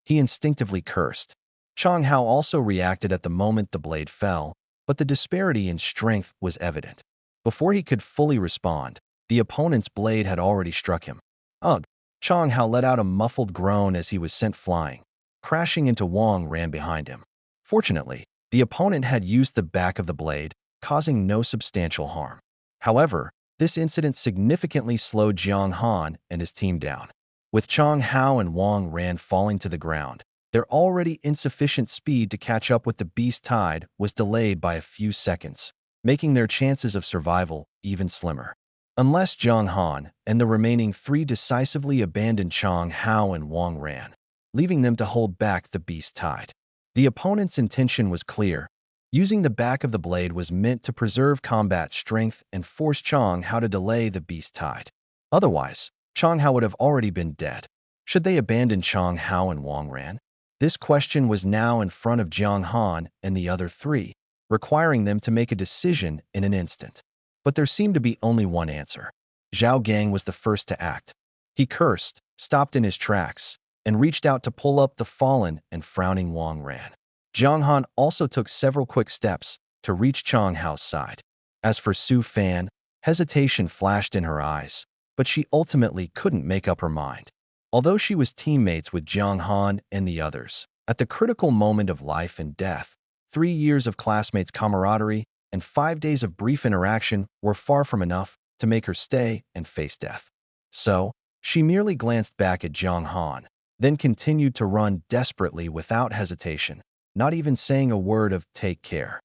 He instinctively cursed. Chang Hao also reacted at the moment the blade fell, but the disparity in strength was evident. Before he could fully respond, the opponent's blade had already struck him. Ugh! Chang Hao let out a muffled groan as he was sent flying. Crashing into Wang Ran behind him. Fortunately, the opponent had used the back of the blade, causing no substantial harm. However, this incident significantly slowed Jiang Han and his team down. With Chang Hao and Wang Ran falling to the ground, their already insufficient speed to catch up with the beast tide was delayed by a few seconds, making their chances of survival even slimmer. Unless Jiang Han and the remaining 3 decisively abandoned Chang Hao and Wang Ran, leaving them to hold back the beast tide. The opponent's intention was clear. Using the back of the blade was meant to preserve combat strength and force Chang Hao to delay the beast tide. Otherwise, Chang Hao would have already been dead. Should they abandon Chang Hao and Wang Ran? This question was now in front of Jiang Han and the other 3, requiring them to make a decision in an instant. But there seemed to be only one answer. Zhao Gang was the first to act. He cursed, stopped in his tracks, and reached out to pull up the fallen and frowning Wang Ran. Jiang Han also took several quick steps to reach Chang Hao's side. As for Su Fan, hesitation flashed in her eyes, but she ultimately couldn't make up her mind. Although she was teammates with Jiang Han and the others, at the critical moment of life and death, 3 years of classmates' camaraderie and 5 days of brief interaction were far from enough to make her stay and face death. So, she merely glanced back at Jiang Han, then continued to run desperately without hesitation, not even saying a word of "take care."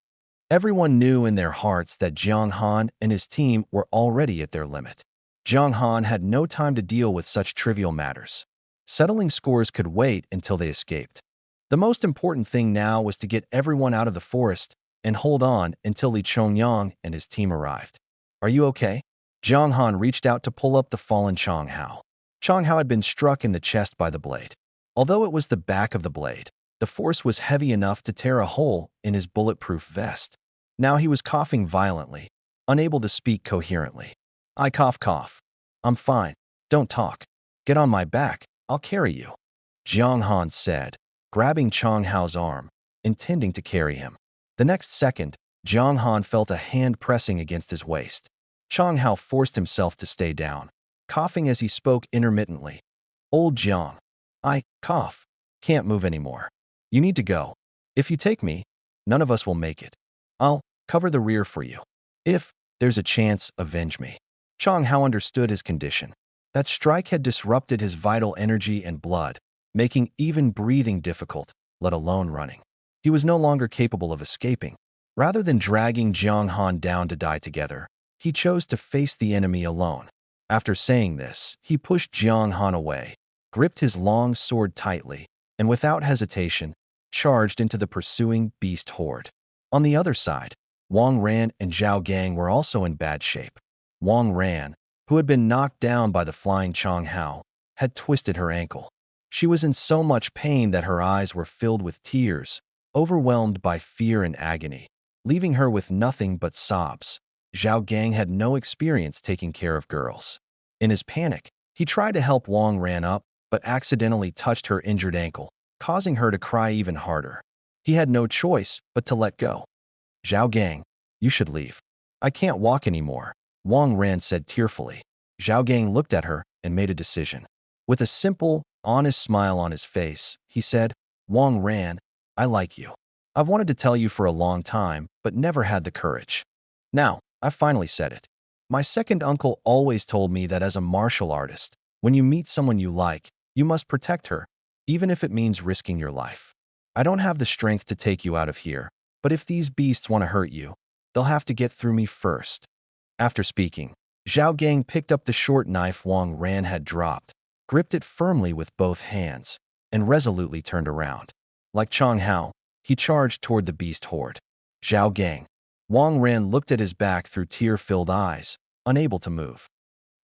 Everyone knew in their hearts that Jiang Han and his team were already at their limit. Jiang Han had no time to deal with such trivial matters. Settling scores could wait until they escaped. The most important thing now was to get everyone out of the forest and hold on until Li Chongyang and his team arrived. "Are you okay?" Jiang Han reached out to pull up the fallen Chang Hao. Chang Hao had been struck in the chest by the blade. Although it was the back of the blade, the force was heavy enough to tear a hole in his bulletproof vest. Now he was coughing violently, unable to speak coherently. "I cough. I'm fine. Don't talk. Get on my back. I'll carry you," Jiang Han said, grabbing Chang Hao's arm, intending to carry him. The next second, Jiang Han felt a hand pressing against his waist. Chang Hao forced himself to stay down, coughing as he spoke intermittently. "Old Jiang, I cough. Can't move anymore. You need to go. If you take me, none of us will make it. I'll cover the rear for you. If there's a chance, avenge me." Chang Hao understood his condition. That strike had disrupted his vital energy and blood, making even breathing difficult, let alone running. He was no longer capable of escaping. Rather than dragging Jiang Han down to die together, he chose to face the enemy alone. After saying this, he pushed Jiang Han away, gripped his long sword tightly, and without hesitation, charged into the pursuing beast horde. On the other side, Wang Ran and Zhao Gang were also in bad shape. Wang Ran, who had been knocked down by the flying Chang Hao, had twisted her ankle. She was in so much pain that her eyes were filled with tears, overwhelmed by fear and agony, leaving her with nothing but sobs. Zhao Gang had no experience taking care of girls. In his panic, he tried to help Wang Ran up, but accidentally touched her injured ankle, causing her to cry even harder. He had no choice but to let go. Zhao Gang, you should leave. I can't walk anymore, Wang Ran said tearfully. Zhao Gang looked at her and made a decision. With a simple, honest smile on his face, he said, Wang Ran, I like you. I've wanted to tell you for a long time, but never had the courage. Now, I finally said it. My second uncle always told me that as a martial artist, when you meet someone you like, you must protect her, even if it means risking your life. I don't have the strength to take you out of here, but if these beasts want to hurt you, they'll have to get through me first. After speaking, Zhao Gang picked up the short knife Wang Ran had dropped, gripped it firmly with both hands, and resolutely turned around. Like Chang Hao, he charged toward the beast horde. Zhao Gang. Wang Ran looked at his back through tear-filled eyes, unable to move.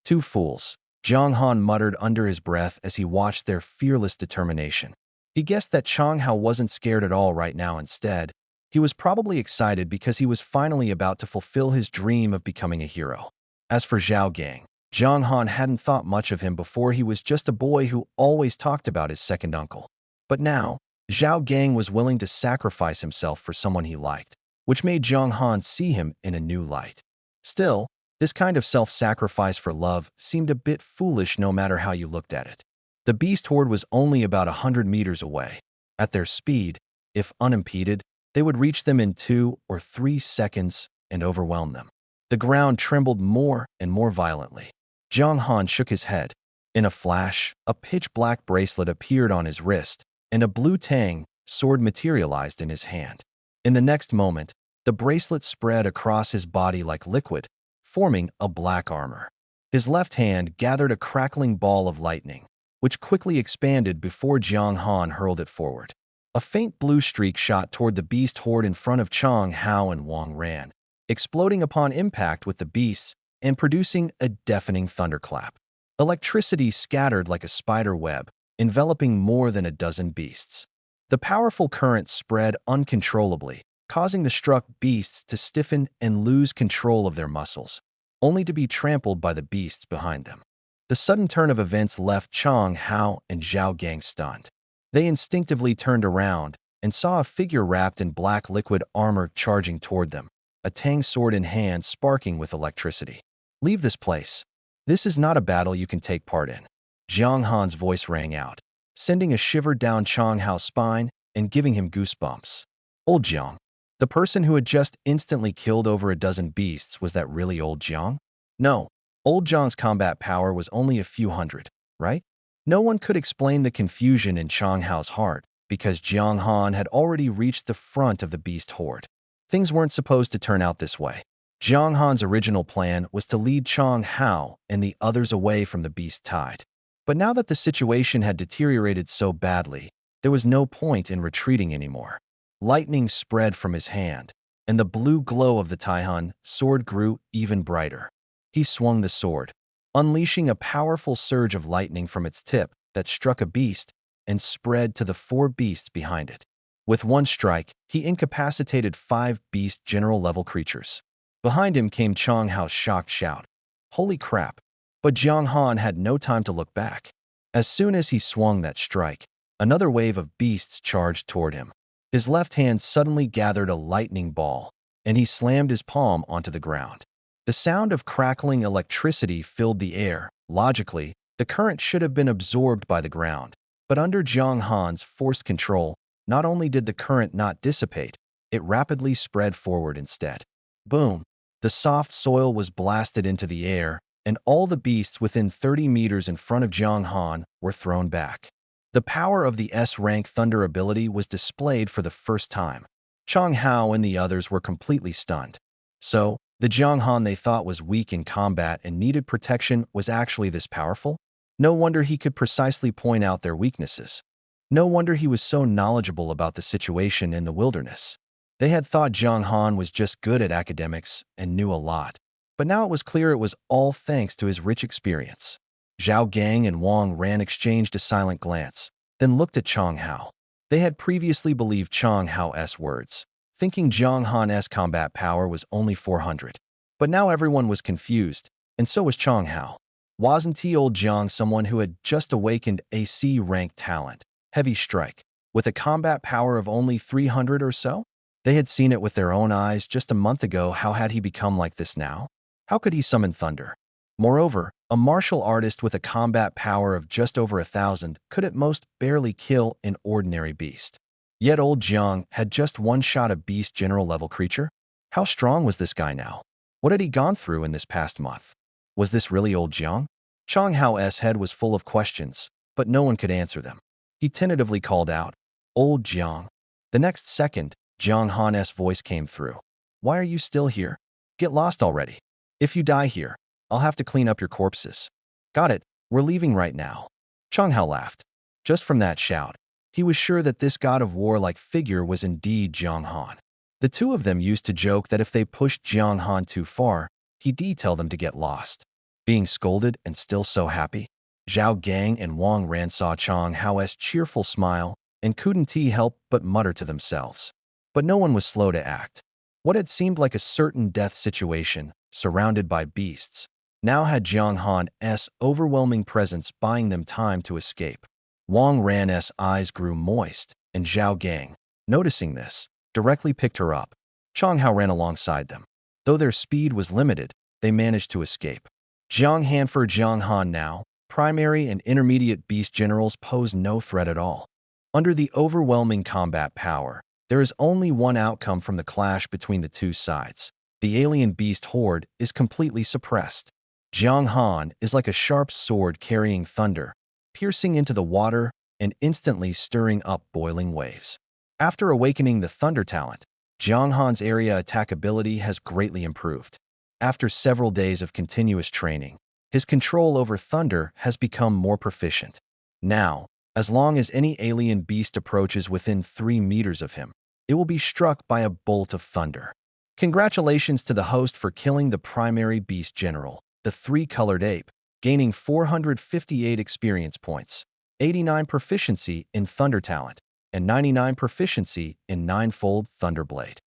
Two fools, Zhang Han muttered under his breath as he watched their fearless determination. He guessed that Chang Hao wasn't scared at all right now. Instead, he was probably excited because he was finally about to fulfill his dream of becoming a hero. As for Zhao Gang, Zhang Han hadn't thought much of him before. He was just a boy who always talked about his second uncle. But now, Zhao Gang was willing to sacrifice himself for someone he liked, which made Zhang Han see him in a new light. Still, this kind of self-sacrifice for love seemed a bit foolish no matter how you looked at it. The beast horde was only about 100 meters away. At their speed, if unimpeded, they would reach them in 2 or 3 seconds and overwhelm them. The ground trembled more and more violently. Zhang Han shook his head. In a flash, a pitch-black bracelet appeared on his wrist, and a blue tang sword materialized in his hand. In the next moment, the bracelet spread across his body like liquid, forming a black armor. His left hand gathered a crackling ball of lightning, which quickly expanded before Zhang Han hurled it forward. A faint blue streak shot toward the beast horde in front of Chang Hao and Wang Ran, exploding upon impact with the beasts and producing a deafening thunderclap. Electricity scattered like a spider web, enveloping more than a dozen beasts. The powerful current spread uncontrollably, causing the struck beasts to stiffen and lose control of their muscles, only to be trampled by the beasts behind them. The sudden turn of events left Chang Hao and Zhao Gang stunned. They instinctively turned around and saw a figure wrapped in black liquid armor charging toward them, a tang sword in hand sparking with electricity. Leave this place. This is not a battle you can take part in. Zhang Han's voice rang out, sending a shiver down Chang Hao's spine and giving him goosebumps. Old Jiang. The person who had just instantly killed over a dozen beasts, was that really Old Jiang? No, Old Jiang's combat power was only a few hundred, right? No one could explain the confusion in Chang Hao's heart, because Zhang Han had already reached the front of the beast horde. Things weren't supposed to turn out this way. Zhang Han's original plan was to lead Chang Hao and the others away from the beast tide. But now that the situation had deteriorated so badly, there was no point in retreating anymore. Lightning spread from his hand, and the blue glow of the Taihan sword grew even brighter. He swung the sword, unleashing a powerful surge of lightning from its tip that struck a beast and spread to the 4 beasts behind it. With one strike, he incapacitated 5 beast general-level creatures. Behind him came Chang Hao's shocked shout. Holy crap! But Zhang Han had no time to look back. As soon as he swung that strike, another wave of beasts charged toward him. His left hand suddenly gathered a lightning ball, and he slammed his palm onto the ground. The sound of crackling electricity filled the air. Logically, the current should have been absorbed by the ground, but under Zhang Han's forced control, not only did the current not dissipate, it rapidly spread forward instead. Boom! The soft soil was blasted into the air, and all the beasts within 30 meters in front of Zhang Han were thrown back. The power of the S-rank Thunder ability was displayed for the first time. Chang Hao and the others were completely stunned. So, the Zhang Han they thought was weak in combat and needed protection was actually this powerful? No wonder he could precisely point out their weaknesses. No wonder he was so knowledgeable about the situation in the wilderness. They had thought Zhang Han was just good at academics and knew a lot. But now it was clear it was all thanks to his rich experience. Zhao Gang and Wang Ran exchanged a silent glance, then looked at Chang Hao. They had previously believed Chang Hao's words, thinking Zhang Han's combat power was only 400. But now everyone was confused, and so was Chang Hao. Wasn't he Old Jiang someone who had just awakened a C-rank talent, Heavy Strike? with a combat power of only 300 or so? They had seen it with their own eyes just a month ago. How had he become like this now? How could he summon thunder? Moreover, a martial artist with a combat power of just over 1,000 could at most barely kill an ordinary beast. Yet old Jiang had just one-shot a beast general level creature? How strong was this guy now? What had he gone through in this past month? Was this really old Jiang? Chang Hao's head was full of questions, but no one could answer them. He tentatively called out, "Old Jiang." The next second, Jiang Han's voice came through. "Why are you still here? Get lost already. If you die here, I'll have to clean up your corpses." "Got it, we're leaving right now." Chang Hao laughed. Just from that shout, he was sure that this god of war-like figure was indeed Jiang Han. The two of them used to joke that if they pushed Jiang Han too far, he'd tell them to get lost. Being scolded and still so happy, Zhao Gang and Wang Ran saw Chang Hao's cheerful smile and couldn't help but mutter to themselves. But no one was slow to act. What had seemed like a certain death situation, surrounded by beasts, now had Jiang Han's overwhelming presence buying them time to escape. Wang Ran's eyes grew moist, and Zhao Gang, noticing this, directly picked her up. Chang Hao ran alongside them. Though their speed was limited, they managed to escape. Jiang Han for Jiang Han now, primary and intermediate beast generals pose no threat at all. Under the overwhelming combat power, there is only one outcome from the clash between the two sides. The alien beast horde is completely suppressed. Jiang Han is like a sharp sword carrying thunder, piercing into the water and instantly stirring up boiling waves. After awakening the thunder talent, Jiang Han's area attack ability has greatly improved. After several days of continuous training, his control over thunder has become more proficient. Now, as long as any alien beast approaches within 3 meters of him, it will be struck by a bolt of thunder. Congratulations to the host for killing the primary beast general, the 3-colored ape, gaining 458 experience points, 89 proficiency in thunder talent, and 99 proficiency in 9-fold Thunderblade.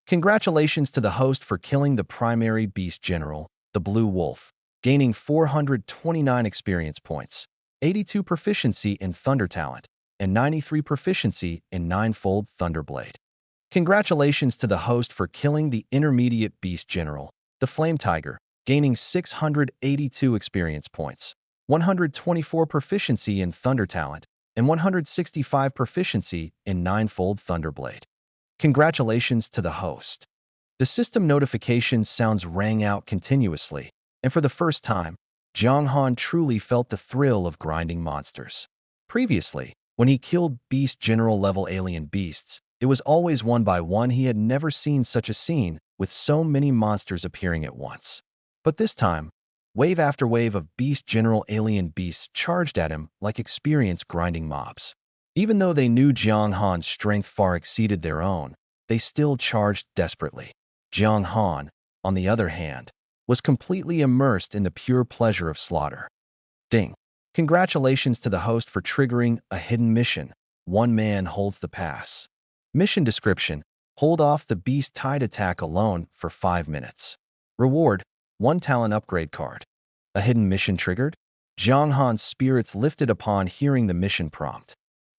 Congratulations to the host for killing the primary beast general, the Blue Wolf, gaining 429 experience points, 82 proficiency in thunder talent, and 93 proficiency in 9-fold Thunderblade. Congratulations to the host for killing the intermediate beast general, the Flame Tiger, gaining 682 experience points, 124 proficiency in thunder talent, and 165 proficiency in 9-fold Thunderblade. Congratulations to the host. The system notification sounds rang out continuously, and for the first time, Jiang Han truly felt the thrill of grinding monsters. Previously, when he killed beast general level alien beasts, it was always one by one. He had never seen such a scene with so many monsters appearing at once. But this time, wave after wave of beast general alien beasts charged at him like experienced grinding mobs. Even though they knew Jiang Han's strength far exceeded their own, they still charged desperately. Jiang Han, on the other hand, was completely immersed in the pure pleasure of slaughter. Ding! Congratulations to the host for triggering a hidden mission. One man holds the pass. Mission description: hold off the beast tide attack alone for 5 minutes. Reward: 1 talent upgrade card. A hidden mission triggered? Jiang Han's spirits lifted upon hearing the mission prompt.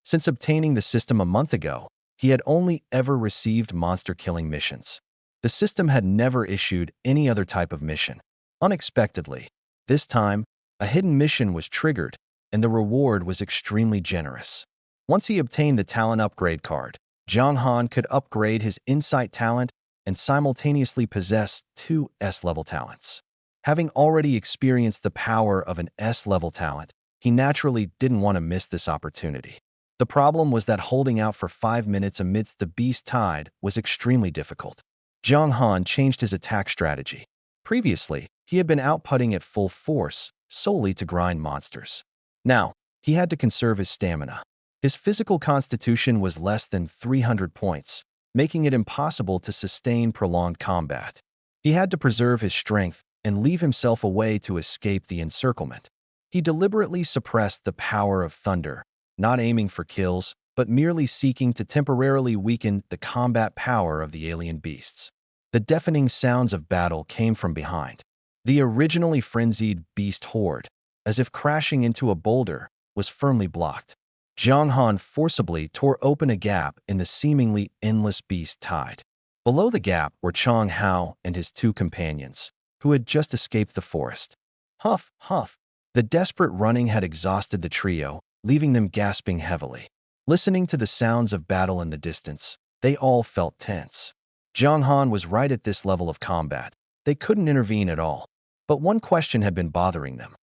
Since obtaining the system a month ago, he had only ever received monster-killing missions. The system had never issued any other type of mission. Unexpectedly, this time, a hidden mission was triggered, and the reward was extremely generous. Once he obtained the talent upgrade card, Jiang Han could upgrade his insight talent and simultaneously possess 2 S-level talents. Having already experienced the power of an S-level talent, he naturally didn't want to miss this opportunity. The problem was that holding out for 5 minutes amidst the beast tide was extremely difficult. Jiang Han changed his attack strategy. Previously, he had been outputting at full force, solely to grind monsters. Now, he had to conserve his stamina. His physical constitution was less than 300 points, making it impossible to sustain prolonged combat. He had to preserve his strength and leave himself a way to escape the encirclement. He deliberately suppressed the power of thunder, not aiming for kills, but merely seeking to temporarily weaken the combat power of the alien beasts. The deafening sounds of battle came from behind. The originally frenzied beast horde, as if crashing into a boulder, was firmly blocked. Jiang Han forcibly tore open a gap in the seemingly endless beast tide. Below the gap were Chang Hao and his two companions, who had just escaped the forest. Huff, huff. The desperate running had exhausted the trio, leaving them gasping heavily. Listening to the sounds of battle in the distance, they all felt tense. Jiang Han was right at this level of combat. They couldn't intervene at all. But one question had been bothering them.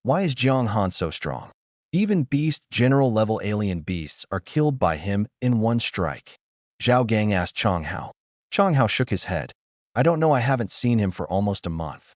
Why is Jiang Han so strong? Even beast general-level alien beasts are killed by him in one strike. Zhao Gang asked Chang Hao. Chang Hao shook his head. I don't know, I haven't seen him for almost a month.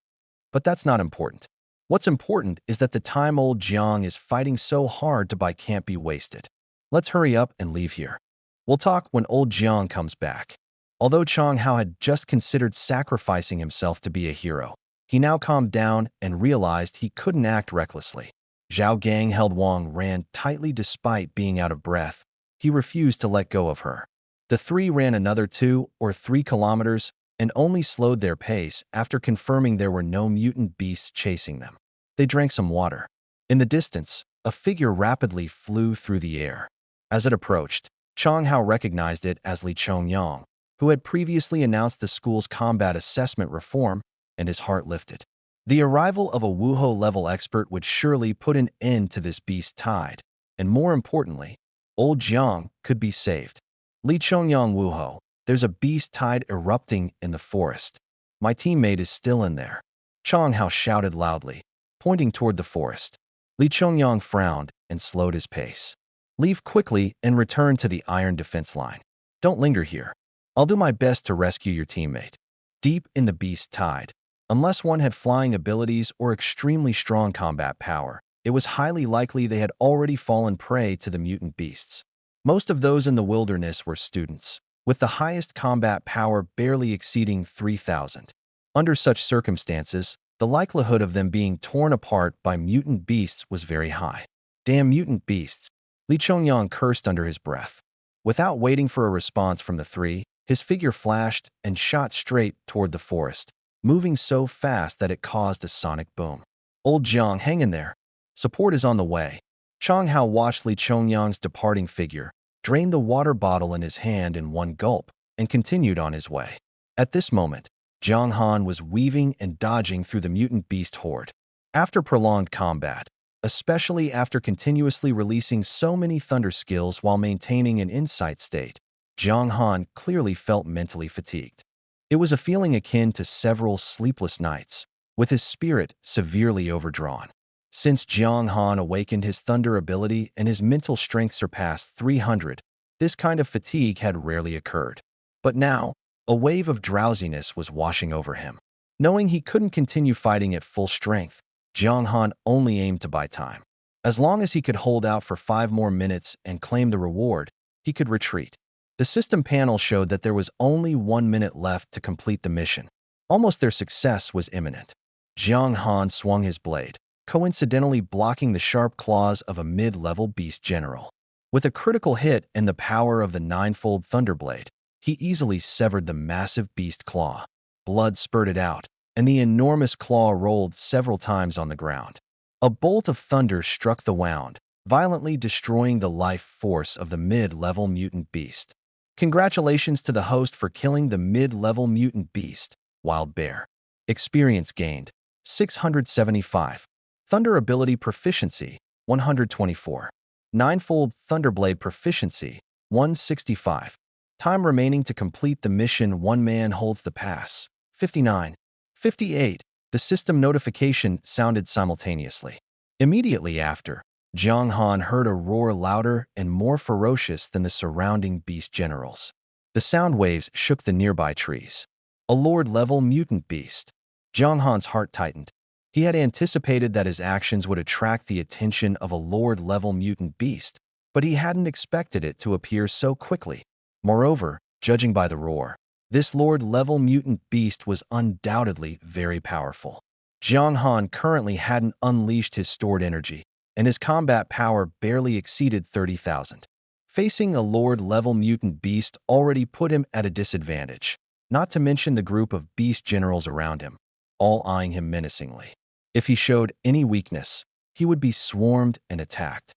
But that's not important. What's important is that the time old Jiang is fighting so hard to buy can't be wasted. Let's hurry up and leave here. We'll talk when old Jiang comes back. Although Chang Hao had just considered sacrificing himself to be a hero, he now calmed down and realized he couldn't act recklessly. Zhao Gang held Wang ran tightly despite being out of breath. He refused to let go of her. The three ran another 2 or 3 kilometers and only slowed their pace after confirming there were no mutant beasts chasing them. They drank some water. In the distance, a figure rapidly flew through the air. As it approached, Chang Hao recognized it as Li Chongyang, who had previously announced the school's combat assessment reform, and his heart lifted. The arrival of a Wuhou-level expert would surely put an end to this beast tide, and more importantly, old Jiang could be saved. Li Chongyang Wuhou, there's a beast tide erupting in the forest. My teammate is still in there. Chang Hao shouted loudly, pointing toward the forest. Li Chongyang frowned and slowed his pace. Leave quickly and return to the iron defense line. Don't linger here. I'll do my best to rescue your teammate. Deep in the beast tide, unless one had flying abilities or extremely strong combat power, it was highly likely they had already fallen prey to the mutant beasts. Most of those in the wilderness were students, with the highest combat power barely exceeding 3,000. Under such circumstances, the likelihood of them being torn apart by mutant beasts was very high. Damn mutant beasts! Li Chongyang cursed under his breath. Without waiting for a response from the three, his figure flashed and shot straight toward the forest, moving so fast that it caused a sonic boom. Old Jiang, hang in there. Support is on the way. Chang Hao watched Li Chongyang's departing figure, drained the water bottle in his hand in one gulp, and continued on his way. At this moment, Jiang Han was weaving and dodging through the mutant beast horde. After prolonged combat, especially after continuously releasing so many thunder skills while maintaining an insight state, Jiang Han clearly felt mentally fatigued. It was a feeling akin to several sleepless nights, with his spirit severely overdrawn. Since Jiang Han awakened his thunder ability and his mental strength surpassed 300, this kind of fatigue had rarely occurred. But now, a wave of drowsiness was washing over him. Knowing he couldn't continue fighting at full strength, Jiang Han only aimed to buy time. As long as he could hold out for 5 more minutes and claim the reward, he could retreat. The system panel showed that there was only 1 minute left to complete the mission. Almost their success was imminent. Jiang Han swung his blade, coincidentally blocking the sharp claws of a mid-level beast general. With a critical hit and the power of the 9-fold Thunderblade, he easily severed the massive beast claw. Blood spurted out, and the enormous claw rolled several times on the ground. A bolt of thunder struck the wound, violently destroying the life force of the mid-level mutant beast. Congratulations to the host for killing the mid-level mutant beast, Wild Bear. Experience gained, 675. Thunder ability proficiency, 124. 9-fold Thunderblade proficiency, 165. Time remaining to complete the mission, 1 man holds the pass, 59. 58. The system notification sounded simultaneously. Immediately after, Jiang Han heard a roar louder and more ferocious than the surrounding beast generals. The sound waves shook the nearby trees. A Lord-level mutant beast. Jiang Han's heart tightened. He had anticipated that his actions would attract the attention of a Lord-level mutant beast, but he hadn't expected it to appear so quickly. Moreover, judging by the roar, this Lord-level mutant beast was undoubtedly very powerful. Jiang Han currently hadn't unleashed his stored energy, and his combat power barely exceeded 30,000. Facing a Lord-level mutant beast already put him at a disadvantage, not to mention the group of beast generals around him, all eyeing him menacingly. If he showed any weakness, he would be swarmed and attacked.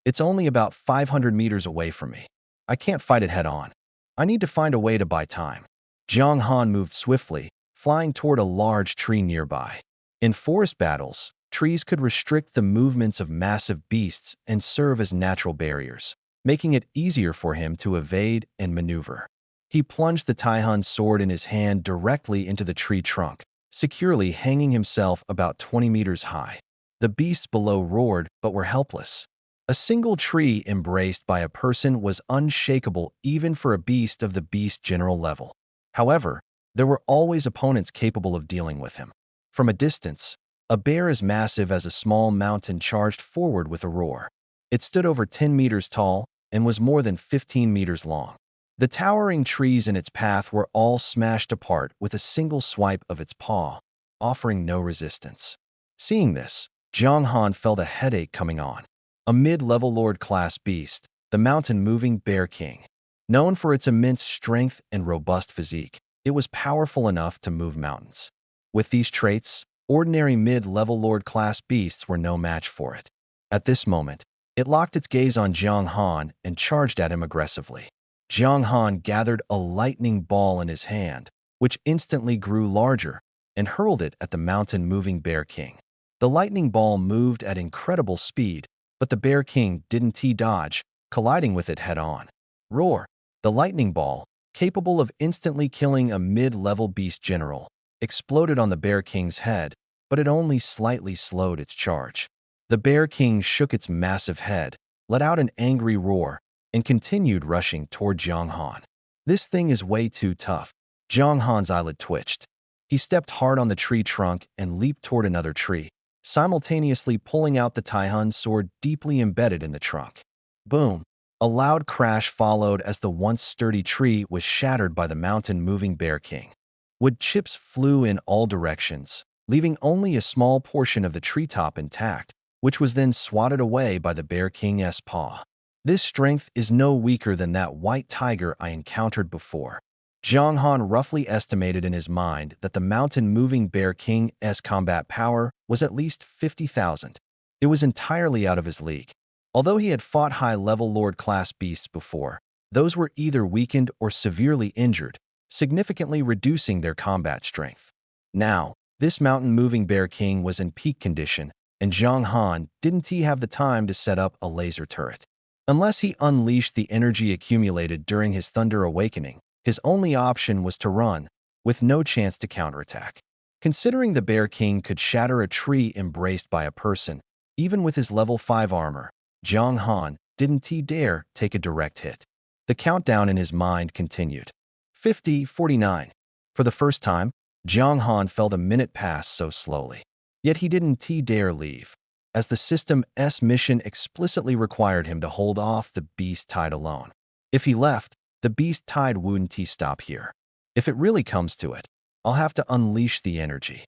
It's only about 500 meters away from me. I can't fight it head-on. I need to find a way to buy time. Jiang Han moved swiftly, flying toward a large tree nearby. In forest battles, trees could restrict the movements of massive beasts and serve as natural barriers, making it easier for him to evade and maneuver. He plunged the Taihan's sword in his hand directly into the tree trunk, securely hanging himself about 20 meters high. The beasts below roared but were helpless. A single tree embraced by a person was unshakable even for a beast of the beast general level. However, there were always opponents capable of dealing with him. From a distance, a bear as massive as a small mountain charged forward with a roar. It stood over 10 meters tall and was more than 15 meters long. The towering trees in its path were all smashed apart with a single swipe of its paw, offering no resistance. Seeing this, Jiang Han felt a headache coming on. A mid-level Lord-class beast, the mountain-moving Bear King. Known for its immense strength and robust physique, it was powerful enough to move mountains. With these traits, ordinary mid-level Lord-class beasts were no match for it. At this moment, it locked its gaze on Jiang Han and charged at him aggressively. Jiang Han gathered a lightning ball in his hand, which instantly grew larger, and hurled it at the mountain-moving Bear King. The lightning ball moved at incredible speed, but the Bear King didn't dodge, colliding with it head-on. Roar! The lightning ball, capable of instantly killing a mid-level beast general, exploded on the Bear King's head, but it only slightly slowed its charge. The Bear King shook its massive head, let out an angry roar, and continued rushing toward Jiang Han. This thing is way too tough. Jiang Han's eyelid twitched. He stepped hard on the tree trunk and leaped toward another tree, simultaneously pulling out the Taihan's sword deeply embedded in the trunk. Boom! A loud crash followed as the once sturdy tree was shattered by the mountain-moving Bear King. Wood chips flew in all directions, leaving only a small portion of the treetop intact, which was then swatted away by the Bear King's paw. This strength is no weaker than that white tiger I encountered before. Jiang Han roughly estimated in his mind that the mountain-moving Bear King's combat power was at least 50,000. It was entirely out of his league. Although he had fought high-level Lord-class beasts before, those were either weakened or severely injured, significantly reducing their combat strength. Now, this mountain-moving Bear King was in peak condition, and Jiang Han didn't have the time to set up a laser turret. Unless he unleashed the energy accumulated during his Thunder Awakening, his only option was to run, with no chance to counterattack. Considering the Bear King could shatter a tree embraced by a person, even with his level 5 armor, Jiang Han didn't dare take a direct hit. The countdown in his mind continued. 50, 49. For the first time, Jiang Han felt a minute pass so slowly. Yet he didn't dare leave, as the system's mission explicitly required him to hold off the beast tide alone. If he left, the beast tide wouldn't stop here. If it really comes to it, I'll have to unleash the energy.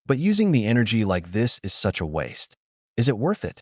But using the energy like this is such a waste. Is it worth it?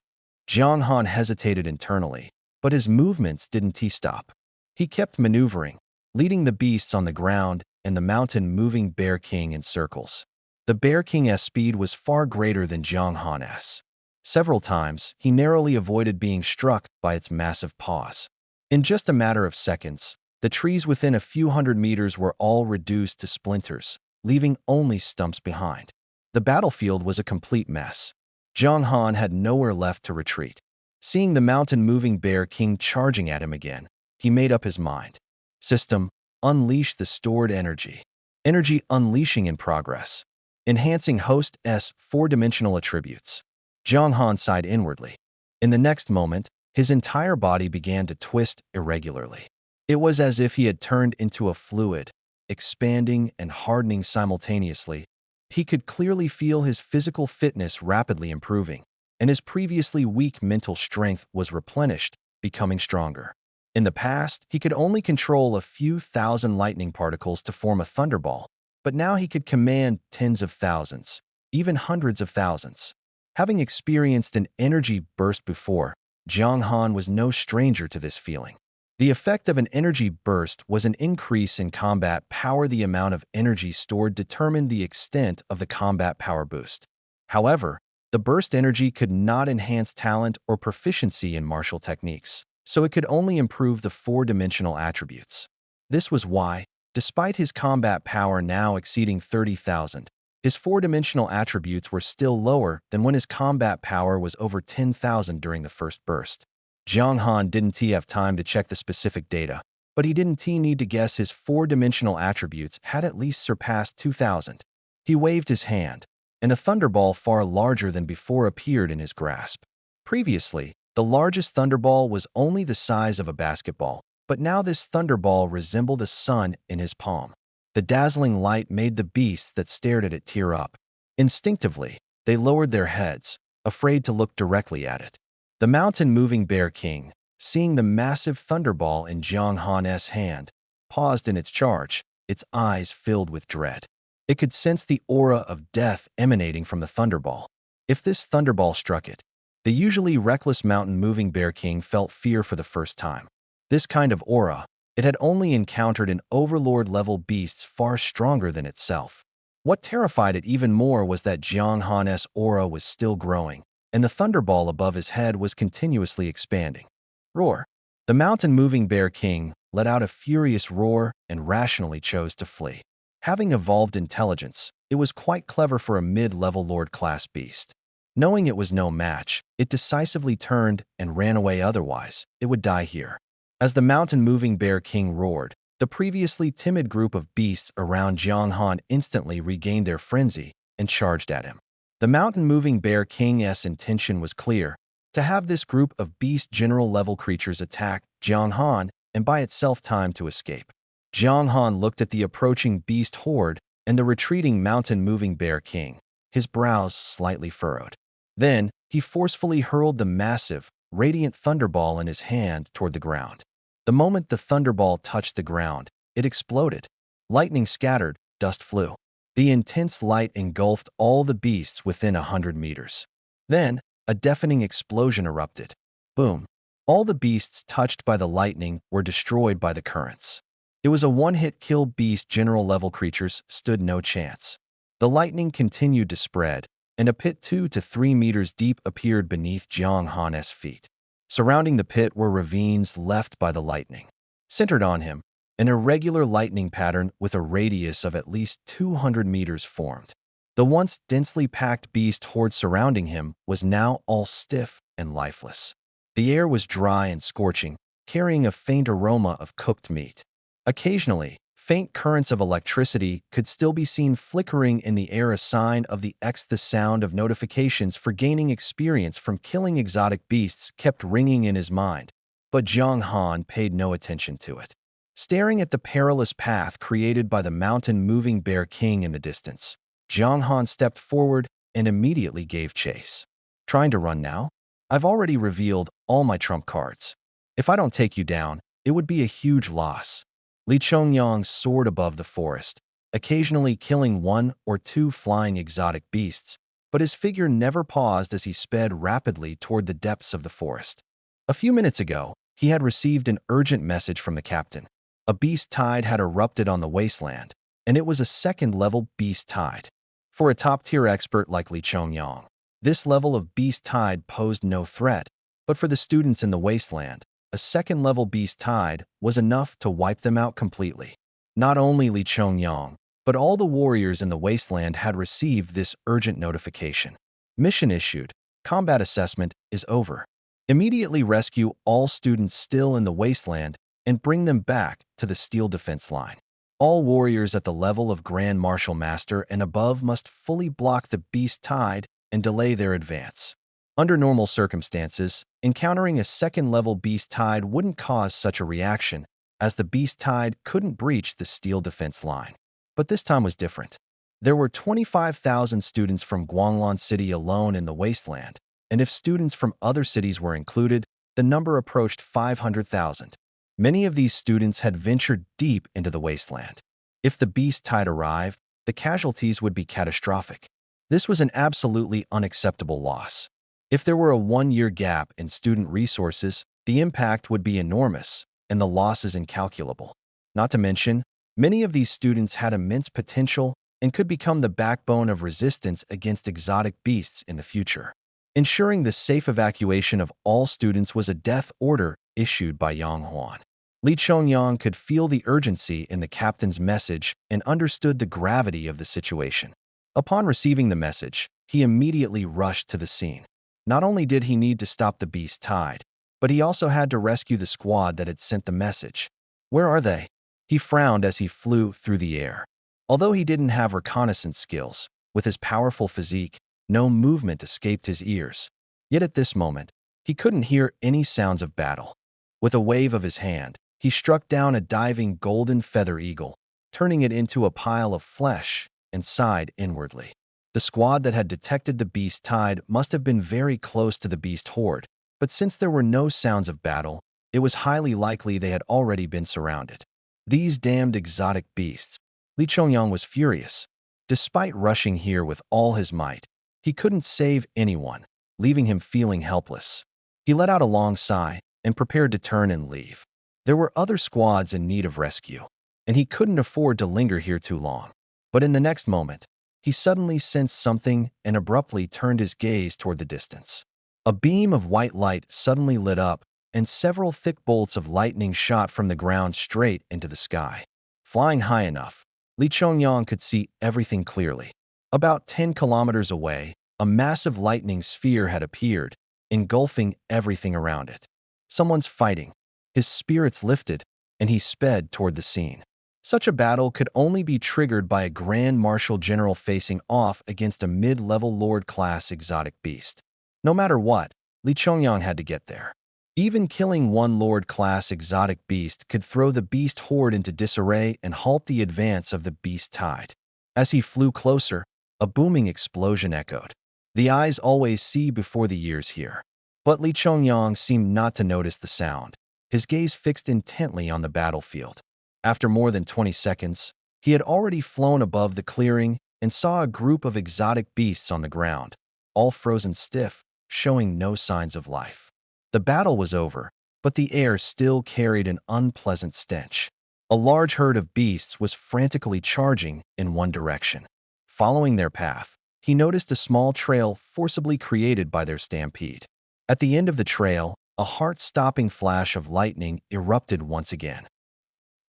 Jiang Han hesitated internally, but his movements didn't stop. He kept maneuvering, leading the beasts on the ground and the mountain-moving Bear King in circles. The Bear King's speed was far greater than Jiang Han's. Several times, he narrowly avoided being struck by its massive paws. In just a matter of seconds, the trees within a few hundred meters were all reduced to splinters, leaving only stumps behind. The battlefield was a complete mess. Jiang Han had nowhere left to retreat. Seeing the mountain-moving Bear King charging at him again, he made up his mind. System, unleash the stored energy. Energy unleashing in progress. Enhancing host's four-dimensional attributes. Jiang Han sighed inwardly. In the next moment, his entire body began to twist irregularly. It was as if he had turned into a fluid, expanding and hardening simultaneously. He could clearly feel his physical fitness rapidly improving, and his previously weak mental strength was replenished, becoming stronger. In the past, he could only control a few thousand lightning particles to form a thunderball, but now he could command tens of thousands, even hundreds of thousands. Having experienced an energy burst before, Jiang Han was no stranger to this feeling. The effect of an energy burst was an increase in combat power. The amount of energy stored determined the extent of the combat power boost. However, The burst energy could not enhance talent or proficiency in martial techniques, so it could only improve the four-dimensional attributes. This was why, despite his combat power now exceeding 30,000, his four-dimensional attributes were still lower than when his combat power was over 10,000 during the first burst. Jiang Han didn't have time to check the specific data, but he didn't need to guess his four-dimensional attributes had at least surpassed 2,000. He waved his hand, and a thunderball far larger than before appeared in his grasp. Previously, the largest thunderball was only the size of a basketball, but now this thunderball resembled a sun in his palm. The dazzling light made the beasts that stared at it tear up. Instinctively, they lowered their heads, afraid to look directly at it. The mountain-moving Bear King, seeing the massive thunderball in Jiang Han's hand, paused in its charge, its eyes filled with dread. It could sense the aura of death emanating from the thunderball. If this thunderball struck it, the usually reckless mountain-moving Bear King felt fear for the first time. This kind of aura, it had only encountered in overlord-level beasts far stronger than itself. What terrified it even more was that Jiang Han's aura was still growing, and the thunderball above his head was continuously expanding. Roar! The mountain-moving Bear King let out a furious roar and rationally chose to flee. Having evolved intelligence, it was quite clever for a mid-level Lord-class beast. Knowing it was no match, it decisively turned and ran away, otherwise it would die here. As the mountain-moving Bear King roared, the previously timid group of beasts around Jiang Han instantly regained their frenzy and charged at him. The mountain-moving Bear King's intention was clear: to have this group of beast general-level creatures attack Jiang Han and buy itself time to escape. Jiang Han looked at the approaching beast horde and the retreating mountain-moving Bear King, his brows slightly furrowed. Then, he forcefully hurled the massive, radiant thunderball in his hand toward the ground. The moment the thunderball touched the ground, it exploded. Lightning scattered, dust flew. The intense light engulfed all the beasts within 100 meters. Then, a deafening explosion erupted. Boom! All the beasts touched by the lightning were destroyed by the currents. It was a one-hit kill. Beast general-level creatures stood no chance. The lightning continued to spread, and a pit 2 to 3 meters deep appeared beneath Jiang Han's feet. Surrounding the pit were ravines left by the lightning. Centered on him, an irregular lightning pattern with a radius of at least 200 meters formed. The once densely packed beast horde surrounding him was now all stiff and lifeless. The air was dry and scorching, carrying a faint aroma of cooked meat. Occasionally, faint currents of electricity could still be seen flickering in the air, a sign of the sound of notifications for gaining experience from killing exotic beasts kept ringing in his mind, but Jiang Han paid no attention to it. Staring at the perilous path created by the mountain-moving Bear King in the distance, Jiang Han stepped forward and immediately gave chase. Trying to run now? I've already revealed all my trump cards. If I don't take you down, it would be a huge loss. Li Chongyang soared above the forest, occasionally killing one or two flying exotic beasts, but his figure never paused as he sped rapidly toward the depths of the forest. A few minutes ago, he had received an urgent message from the captain. A beast tide had erupted on the wasteland, and it was a second-level beast tide. For a top-tier expert like Li Chongyang, this level of beast tide posed no threat, but for the students in the wasteland, a second-level beast tide was enough to wipe them out completely. Not only Li Chongyang, but all the warriors in the wasteland had received this urgent notification. Mission issued. Combat assessment is over. Immediately rescue all students still in the wasteland and bring them back to the steel defense line. All warriors at the level of Grand Martial Master and above must fully block the beast tide and delay their advance. Under normal circumstances, encountering a second-level beast tide wouldn't cause such a reaction, as the beast tide couldn't breach the steel defense line. But this time was different. There were 25,000 students from Guanglan City alone in the wasteland, and if students from other cities were included, the number approached 500,000. Many of these students had ventured deep into the wasteland. If the beast tide arrived, the casualties would be catastrophic. This was an absolutely unacceptable loss. If there were a one-year gap in student resources, the impact would be enormous, and the losses incalculable. Not to mention, many of these students had immense potential and could become the backbone of resistance against exotic beasts in the future. Ensuring the safe evacuation of all students was a death order issued by Yang Huan. Li Chongyang could feel the urgency in the captain's message and understood the gravity of the situation. Upon receiving the message, he immediately rushed to the scene. Not only did he need to stop the beast tide, but he also had to rescue the squad that had sent the message. Where are they? He frowned as he flew through the air. Although he didn't have reconnaissance skills, with his powerful physique, no movement escaped his ears. Yet at this moment, he couldn't hear any sounds of battle. With a wave of his hand, he struck down a diving golden feather eagle, turning it into a pile of flesh, and sighed inwardly. The squad that had detected the beast tide must have been very close to the beast horde, but since there were no sounds of battle, it was highly likely they had already been surrounded. These damned exotic beasts. Li Chongyang was furious. Despite rushing here with all his might, he couldn't save anyone, leaving him feeling helpless. He let out a long sigh and prepared to turn and leave. There were other squads in need of rescue, and he couldn't afford to linger here too long. But in the next moment, he suddenly sensed something and abruptly turned his gaze toward the distance. A beam of white light suddenly lit up, and several thick bolts of lightning shot from the ground straight into the sky. Flying high enough, Li Chongyang could see everything clearly. About 10 kilometers away, a massive lightning sphere had appeared, engulfing everything around it. Someone's fighting. His spirits lifted, and he sped toward the scene. Such a battle could only be triggered by a Grand Marshal General facing off against a mid-level Lord-class exotic beast. No matter what, Li Chongyang had to get there. Even killing one Lord-class exotic beast could throw the beast horde into disarray and halt the advance of the beast tide. As he flew closer, a booming explosion echoed. The eyes always see before the ears hear. But Li Chongyang seemed not to notice the sound, his gaze fixed intently on the battlefield. After more than 20 seconds, he had already flown above the clearing and saw a group of exotic beasts on the ground, all frozen stiff, showing no signs of life. The battle was over, but the air still carried an unpleasant stench. A large herd of beasts was frantically charging in one direction. Following their path, he noticed a small trail forcibly created by their stampede. At the end of the trail, a heart-stopping flash of lightning erupted once again.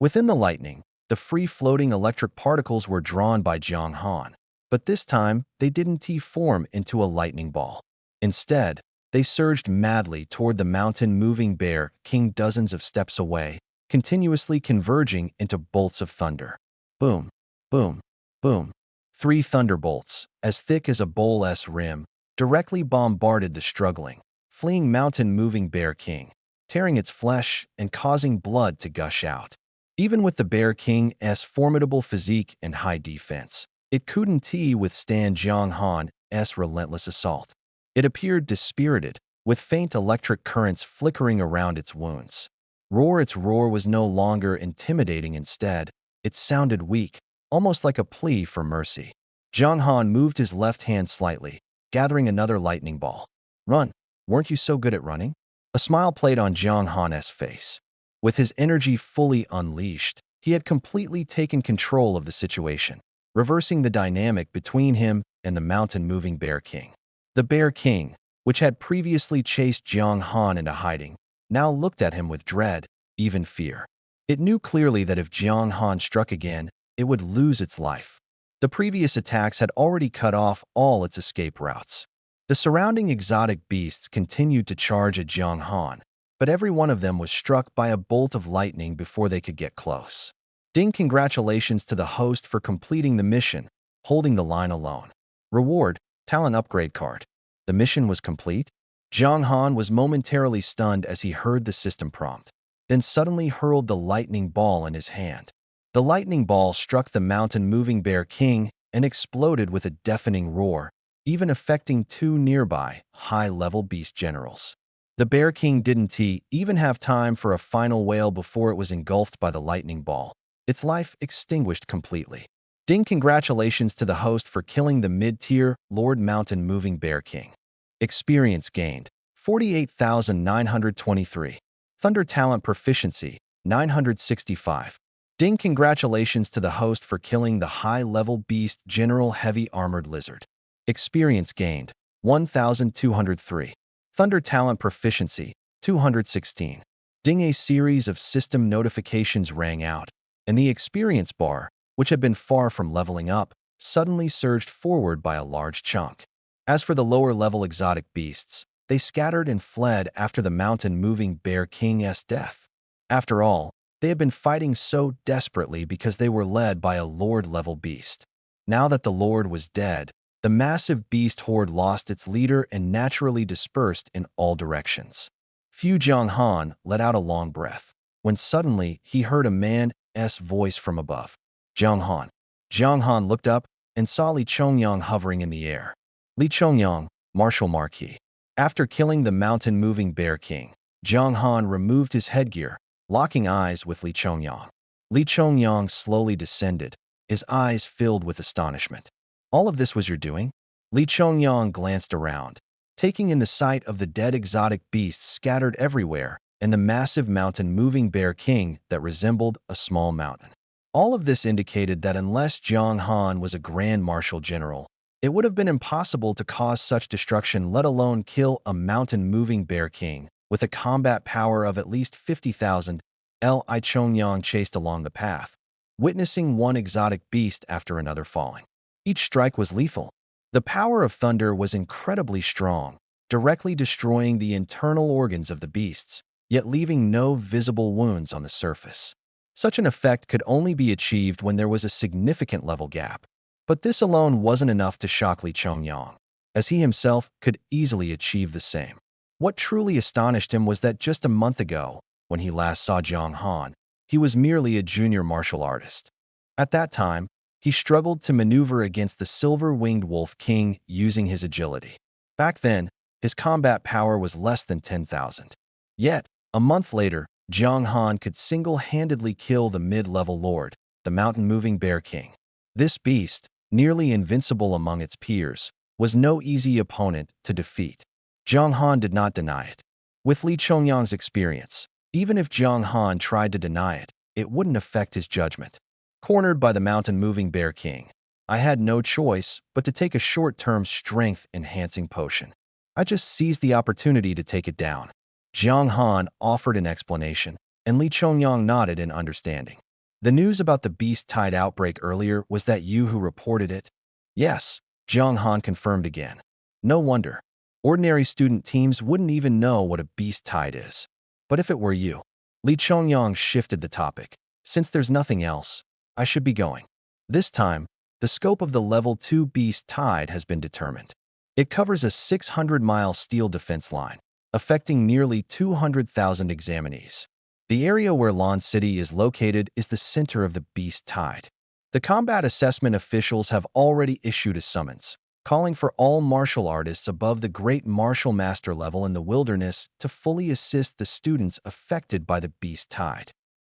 Within the lightning, the free-floating electric particles were drawn by Jiang Han, but this time they didn't form into a lightning ball. Instead, they surged madly toward the mountain-moving bear king dozens of steps away, continuously converging into bolts of thunder. Boom, boom, boom. 3 thunderbolts, as thick as a bowl's rim, directly bombarded the struggling, fleeing mountain-moving bear king, tearing its flesh and causing blood to gush out. Even with the Bear King's formidable physique and high defense, it couldn't withstand Jiang Han's relentless assault. It appeared dispirited, with faint electric currents flickering around its wounds. Its roar was no longer intimidating. Instead, it sounded weak, almost like a plea for mercy. Jiang Han moved his left hand slightly, gathering another lightning ball. Run, weren't you so good at running? A smile played on Jiang Han's face. With his energy fully unleashed, he had completely taken control of the situation, reversing the dynamic between him and the mountain-moving Bear King. The Bear King, which had previously chased Jiang Han into hiding, now looked at him with dread, even fear. It knew clearly that if Jiang Han struck again, it would lose its life. The previous attacks had already cut off all its escape routes. The surrounding exotic beasts continued to charge at Jiang Han, but every one of them was struck by a bolt of lightning before they could get close. Ding, congratulations to the host for completing the mission, holding the line alone. Reward, talent upgrade card. The mission was complete? Jiang Han was momentarily stunned as he heard the system prompt, then suddenly hurled the lightning ball in his hand. The lightning ball struck the mountain-moving Bear King and exploded with a deafening roar, even affecting 2 nearby, high-level beast generals. The Bear King didn't even have time for a final wail before it was engulfed by the lightning ball, its life extinguished completely. Ding, congratulations to the host for killing the mid-tier Lord Mountain-Moving Bear King. Experience gained, 48,923. Thunder Talent Proficiency, 965. Ding, congratulations to the host for killing the high-level beast General Heavy Armored Lizard. Experience gained, 1,203. Thunder Talent Proficiency, 216. Ding, a series of system notifications rang out, and the experience bar, which had been far from leveling up, suddenly surged forward by a large chunk. As for the lower-level exotic beasts, they scattered and fled after the mountain-moving Bear King's death. After all, they had been fighting so desperately because they were led by a Lord-level beast. Now that the Lord was dead, the massive beast horde lost its leader and naturally dispersed in all directions. Fu Jianghan let out a long breath, when suddenly he heard a man's voice from above. Jianghan. Jianghan looked up and saw Li Chongyang hovering in the air. Li Chongyang, Martial Marquis. After killing the mountain-moving Bear King, Jianghan removed his headgear, locking eyes with Li Chongyang. Li Chongyang slowly descended, his eyes filled with astonishment. All of this was your doing? Li Chongyang glanced around, taking in the sight of the dead exotic beasts scattered everywhere and the massive mountain-moving Bear King that resembled a small mountain. All of this indicated that unless Jiang Han was a Grand Marshal General, it would have been impossible to cause such destruction, let alone kill a mountain-moving Bear King with a combat power of at least 50,000. Li Chongyang chased along the path, witnessing one exotic beast after another falling. Each strike was lethal. The power of thunder was incredibly strong, directly destroying the internal organs of the beasts, yet leaving no visible wounds on the surface. Such an effect could only be achieved when there was a significant level gap. But this alone wasn't enough to shock Li Chongyang, as he himself could easily achieve the same. What truly astonished him was that just a month ago, when he last saw Jiang Han, he was merely a junior martial artist. At that time, he struggled to maneuver against the silver-winged Wolf King using his agility. Back then, his combat power was less than 10,000. Yet, a month later, Jiang Han could single-handedly kill the mid-level lord, the mountain-moving Bear King. This beast, nearly invincible among its peers, was no easy opponent to defeat. Jiang Han did not deny it. With Li Chongyang's experience, even if Jiang Han tried to deny it, it wouldn't affect his judgment. Cornered by the mountain-moving Bear King, I had no choice but to take a short-term strength-enhancing potion. I just seized the opportunity to take it down. Jiang Han offered an explanation, and Li Chongyang nodded in understanding. The news about the beast tide outbreak earlier, was that you who reported it? Yes, Jiang Han confirmed again. No wonder. Ordinary student teams wouldn't even know what a beast tide is. But if it were you, Li Chongyang shifted the topic. Since there's nothing else, I should be going. This time, the scope of the Level 2 beast tide has been determined. It covers a 600-mile steel defense line, affecting nearly 200,000 examinees. The area where Lan City is located is the center of the beast tide. The combat assessment officials have already issued a summons, calling for all martial artists above the Great Martial Master level in the wilderness to fully assist the students affected by the beast tide.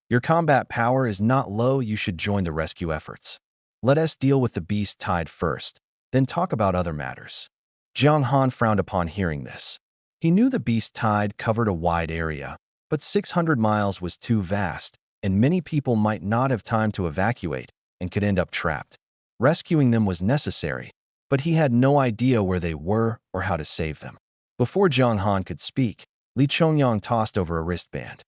Your combat power is not low, you should join the rescue efforts. Let us deal with the beast tide first, then talk about other matters. Jiang Han frowned upon hearing this. He knew the beast tide covered a wide area, but 600 miles was too vast, and many people might not have time to evacuate and could end up trapped. Rescuing them was necessary, but he had no idea where they were or how to save them. Before Jiang Han could speak, Li Chongyang tossed over a wristband.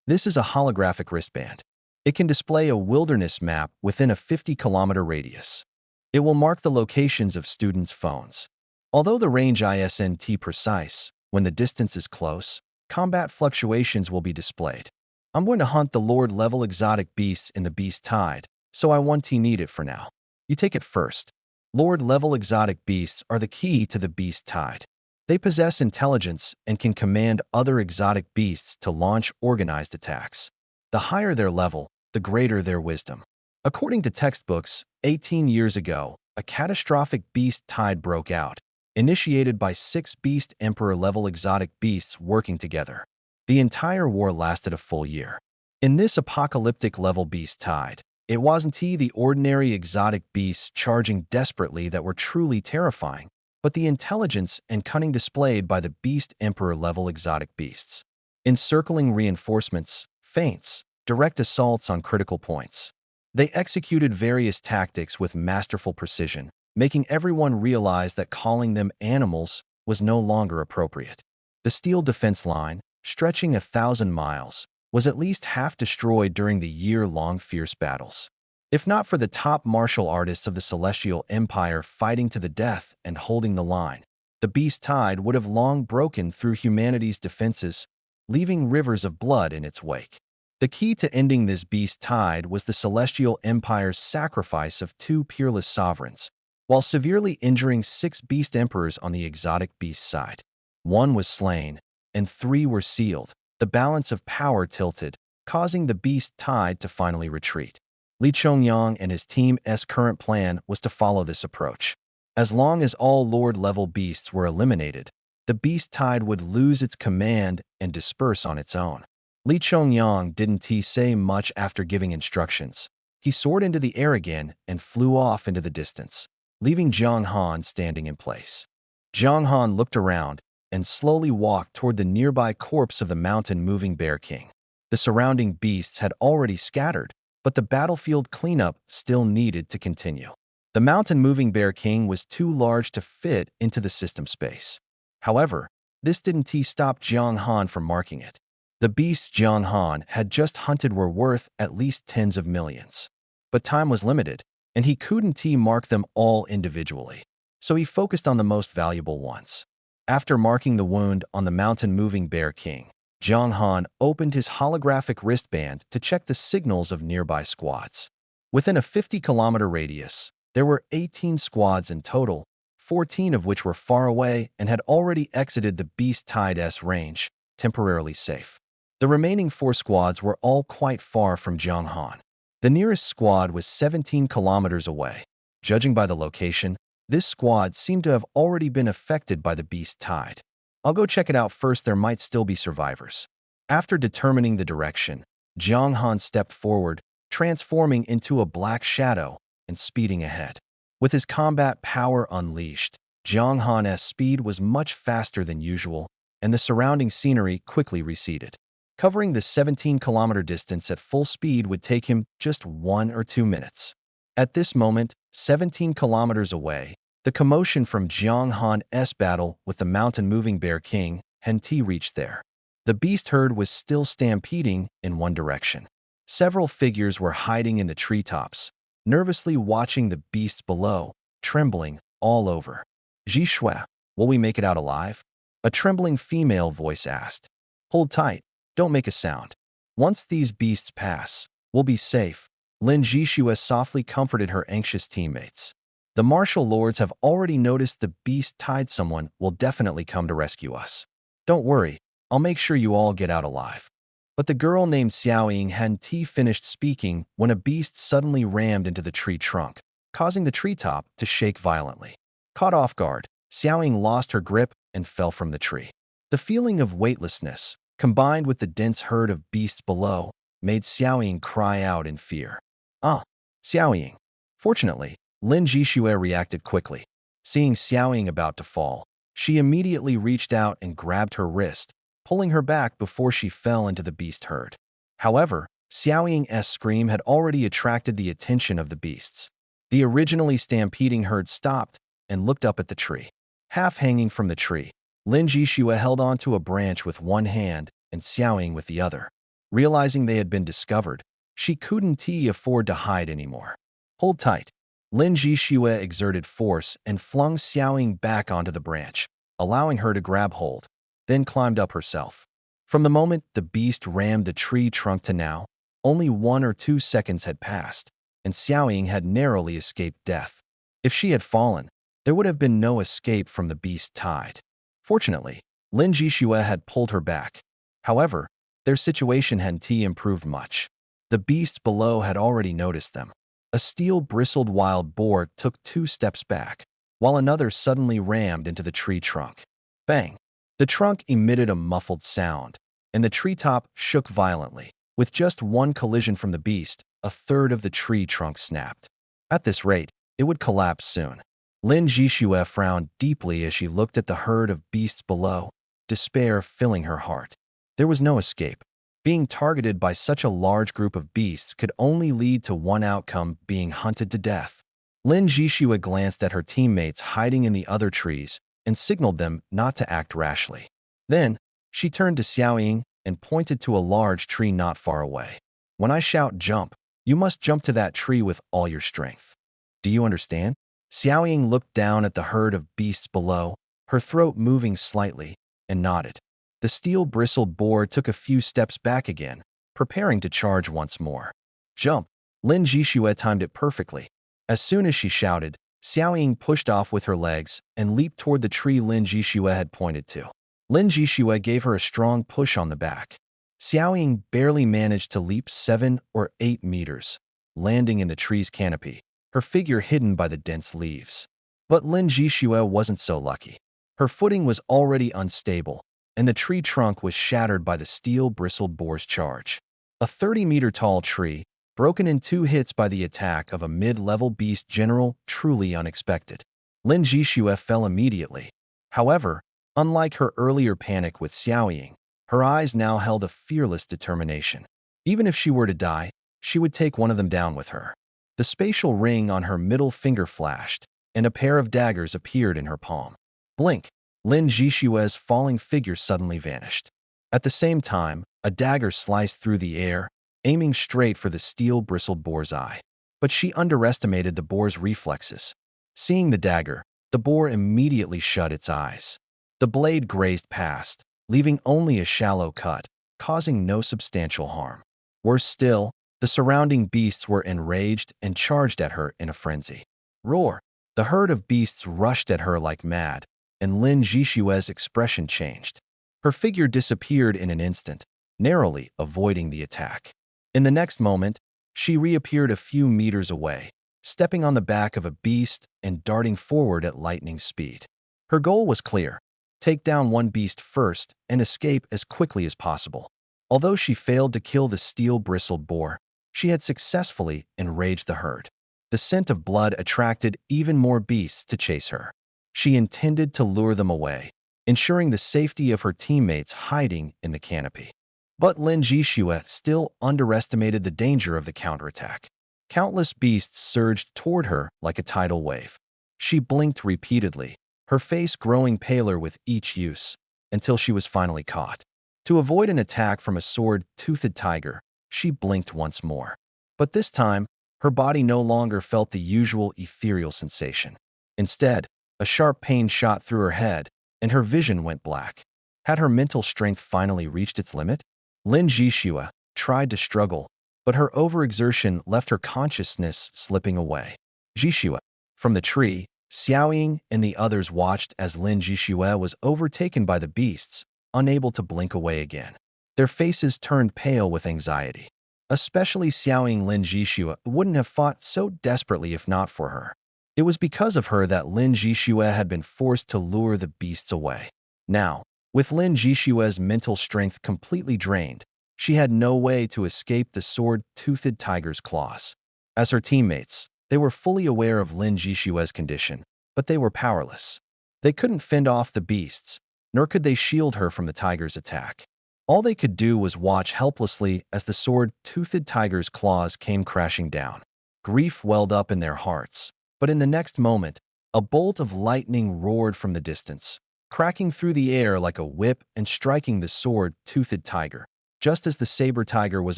This is a holographic wristband. It can display a wilderness map within a 50-kilometer radius. It will mark the locations of students' phones. Although the range isn't precise, when the distance is close, combat fluctuations will be displayed. I'm going to hunt the Lord-level exotic beasts in the beast tide, so I won't need it for now. You take it first. Lord-level exotic beasts are the key to the beast tide. They possess intelligence and can command other exotic beasts to launch organized attacks. The higher their level, the greater their wisdom. According to textbooks, 18 years ago, a catastrophic beast tide broke out, initiated by 6 Beast Emperor-level exotic beasts working together. The entire war lasted a full year. In this apocalyptic level beast tide, it wasn't the ordinary exotic beasts charging desperately that were truly terrifying, but the intelligence and cunning displayed by the Beast Emperor-level exotic beasts. Encircling reinforcements, feints, direct assaults on critical points. They executed various tactics with masterful precision, making everyone realize that calling them animals was no longer appropriate. The steel defense line, stretching 1,000 miles, was at least half destroyed during the year-long fierce battles. If not for the top martial artists of the Celestial Empire fighting to the death and holding the line, the beast tide would have long broken through humanity's defenses, leaving rivers of blood in its wake. The key to ending this beast tide was the Celestial Empire's sacrifice of 2 peerless sovereigns, while severely injuring 6 beast emperors on the exotic beast side. 1 was slain, and 3 were sealed. The balance of power tilted, causing the beast tide to finally retreat. Li Chongyang and his team's current plan was to follow this approach. As long as all Lord-level beasts were eliminated, the beast tide would lose its command and disperse on its own. Li Chongyang didn't say much after giving instructions. He soared into the air again and flew off into the distance, leaving Jiang Han standing in place. Jiang Han looked around and slowly walked toward the nearby corpse of the mountain-moving Bear King. The surrounding beasts had already scattered, but the battlefield cleanup still needed to continue. The mountain-moving Bear King was too large to fit into the system space. However, this didn't stop Jiang Han from marking it. The beasts Jiang Han had just hunted were worth at least tens of millions. But time was limited, and he couldn't mark them all individually. So he focused on the most valuable ones. After marking the wound on the mountain-moving Bear King, Jiang Han opened his holographic wristband to check the signals of nearby squads. Within a 50-kilometer radius, there were 18 squads in total, 14 of which were far away and had already exited the Beast Tide's range, temporarily safe. The remaining 4 squads were all quite far from Jiang Han. The nearest squad was 17 kilometers away. Judging by the location, this squad seemed to have already been affected by the Beast Tide. I'll go check it out first, there might still be survivors. After determining the direction, Jiang Han stepped forward, transforming into a black shadow and speeding ahead. With his combat power unleashed, Jiang Han's speed was much faster than usual, and the surrounding scenery quickly receded. Covering the 17-kilometer distance at full speed would take him just 1 or 2 minutes. At this moment, 17 kilometers away, the commotion from Jiang Han's battle with the mountain-moving Bear King hadn't reached there. The beast herd was still stampeding in one direction. Several figures were hiding in the treetops, nervously watching the beasts below, trembling all over. "Ji Shui, will we make it out alive?" A trembling female voice asked. "Hold tight. Don't make a sound. Once these beasts pass, we'll be safe." Lin Jishue softly comforted her anxious teammates. "The martial lords have already noticed the beast tide. Someone will definitely come to rescue us. Don't worry, I'll make sure you all get out alive." But the girl named Xiaoying hadn't finished speaking when a beast suddenly rammed into the tree trunk, causing the treetop to shake violently. Caught off guard, Xiaoying lost her grip and fell from the tree. The feeling of weightlessness, combined with the dense herd of beasts below, made Xiaoying cry out in fear. "Ah, Xiaoying." Fortunately, Lin Jishue reacted quickly. Seeing Xiaoying about to fall, she immediately reached out and grabbed her wrist, pulling her back before she fell into the beast herd. However, Xiaoying's scream had already attracted the attention of the beasts. The originally stampeding herd stopped and looked up at the tree. Half hanging from the tree, Lin Jishue held onto a branch with one hand and Xiaoying with the other. Realizing they had been discovered, she couldn't afford to hide anymore. "Hold tight." Lin Jishue exerted force and flung Xiaoying back onto the branch, allowing her to grab hold, then climbed up herself. From the moment the beast rammed the tree trunk to now, only 1 or 2 seconds had passed, and Xiaoying had narrowly escaped death. If she had fallen, there would have been no escape from the beast tide. Fortunately, Lin Jishue had pulled her back. However, their situation hadn't improved much. The beasts below had already noticed them. A steel-bristled wild boar took 2 steps back, while another suddenly rammed into the tree trunk. Bang! The trunk emitted a muffled sound, and the treetop shook violently. With just one collision from the beast, a third of the tree trunk snapped. At this rate, it would collapse soon. Lin Jishue frowned deeply as she looked at the herd of beasts below, despair filling her heart. There was no escape. Being targeted by such a large group of beasts could only lead to one outcome: being hunted to death. Lin Jishua glanced at her teammates hiding in the other trees and signaled them not to act rashly. Then, she turned to Xiaoying and pointed to a large tree not far away. When I shout jump, you must jump to that tree with all your strength. Do you understand? Xiaoying looked down at the herd of beasts below, her throat moving slightly, and nodded. The steel-bristled boar took a few steps back again, preparing to charge once more. Jump! Lin Jishue timed it perfectly. As soon as she shouted, Xiaoying pushed off with her legs and leaped toward the tree Lin Jishue had pointed to. Lin Jishue gave her a strong push on the back. Xiaoying barely managed to leap 7 or 8 meters, landing in the tree's canopy, her figure hidden by the dense leaves. But Lin Jishue wasn't so lucky. Her footing was already unstable, and the tree trunk was shattered by the steel-bristled boar's charge. A 30-meter-tall tree, broken in 2 hits by the attack of a mid-level beast general, truly unexpected. Lin Jishue fell immediately. However, unlike her earlier panic with Xiaoying, her eyes now held a fearless determination. Even if she were to die, she would take one of them down with her. The spatial ring on her middle finger flashed, and a pair of daggers appeared in her palm. Blink! Lin Jishue's falling figure suddenly vanished. At the same time, a dagger sliced through the air, aiming straight for the steel-bristled boar's eye. But she underestimated the boar's reflexes. Seeing the dagger, the boar immediately shut its eyes. The blade grazed past, leaving only a shallow cut, causing no substantial harm. Worse still, the surrounding beasts were enraged and charged at her in a frenzy. Roar! The herd of beasts rushed at her like mad, and Lin Jishue's expression changed. Her figure disappeared in an instant, narrowly avoiding the attack. In the next moment, she reappeared a few meters away, stepping on the back of a beast and darting forward at lightning speed. Her goal was clear: take down one beast first and escape as quickly as possible. Although she failed to kill the steel-bristled boar, she had successfully enraged the herd. The scent of blood attracted even more beasts to chase her. She intended to lure them away, ensuring the safety of her teammates hiding in the canopy. But Lin Jishue still underestimated the danger of the counterattack. Countless beasts surged toward her like a tidal wave. She blinked repeatedly, her face growing paler with each use, until she was finally caught. To avoid an attack from a sword-toothed tiger, she blinked once more. But this time, her body no longer felt the usual ethereal sensation. Instead, a sharp pain shot through her head, and her vision went black. Had her mental strength finally reached its limit? Lin Jishue tried to struggle, but her overexertion left her consciousness slipping away. Jishue. From the tree, Xiaoying and the others watched as Lin Jishue was overtaken by the beasts, unable to blink away again. Their faces turned pale with anxiety. Especially Xiaoying. Lin Jishue wouldn't have fought so desperately if not for her. It was because of her that Lin Jishue had been forced to lure the beasts away. Now, with Lin Jishue's mental strength completely drained, she had no way to escape the sword-toothed tiger's claws. As her teammates, they were fully aware of Lin Jishue's condition, but they were powerless. They couldn't fend off the beasts, nor could they shield her from the tiger's attack. All they could do was watch helplessly as the sword-toothed tiger's claws came crashing down. Grief welled up in their hearts, but in the next moment, a bolt of lightning roared from the distance, cracking through the air like a whip and striking the sword-toothed tiger. Just as the saber tiger was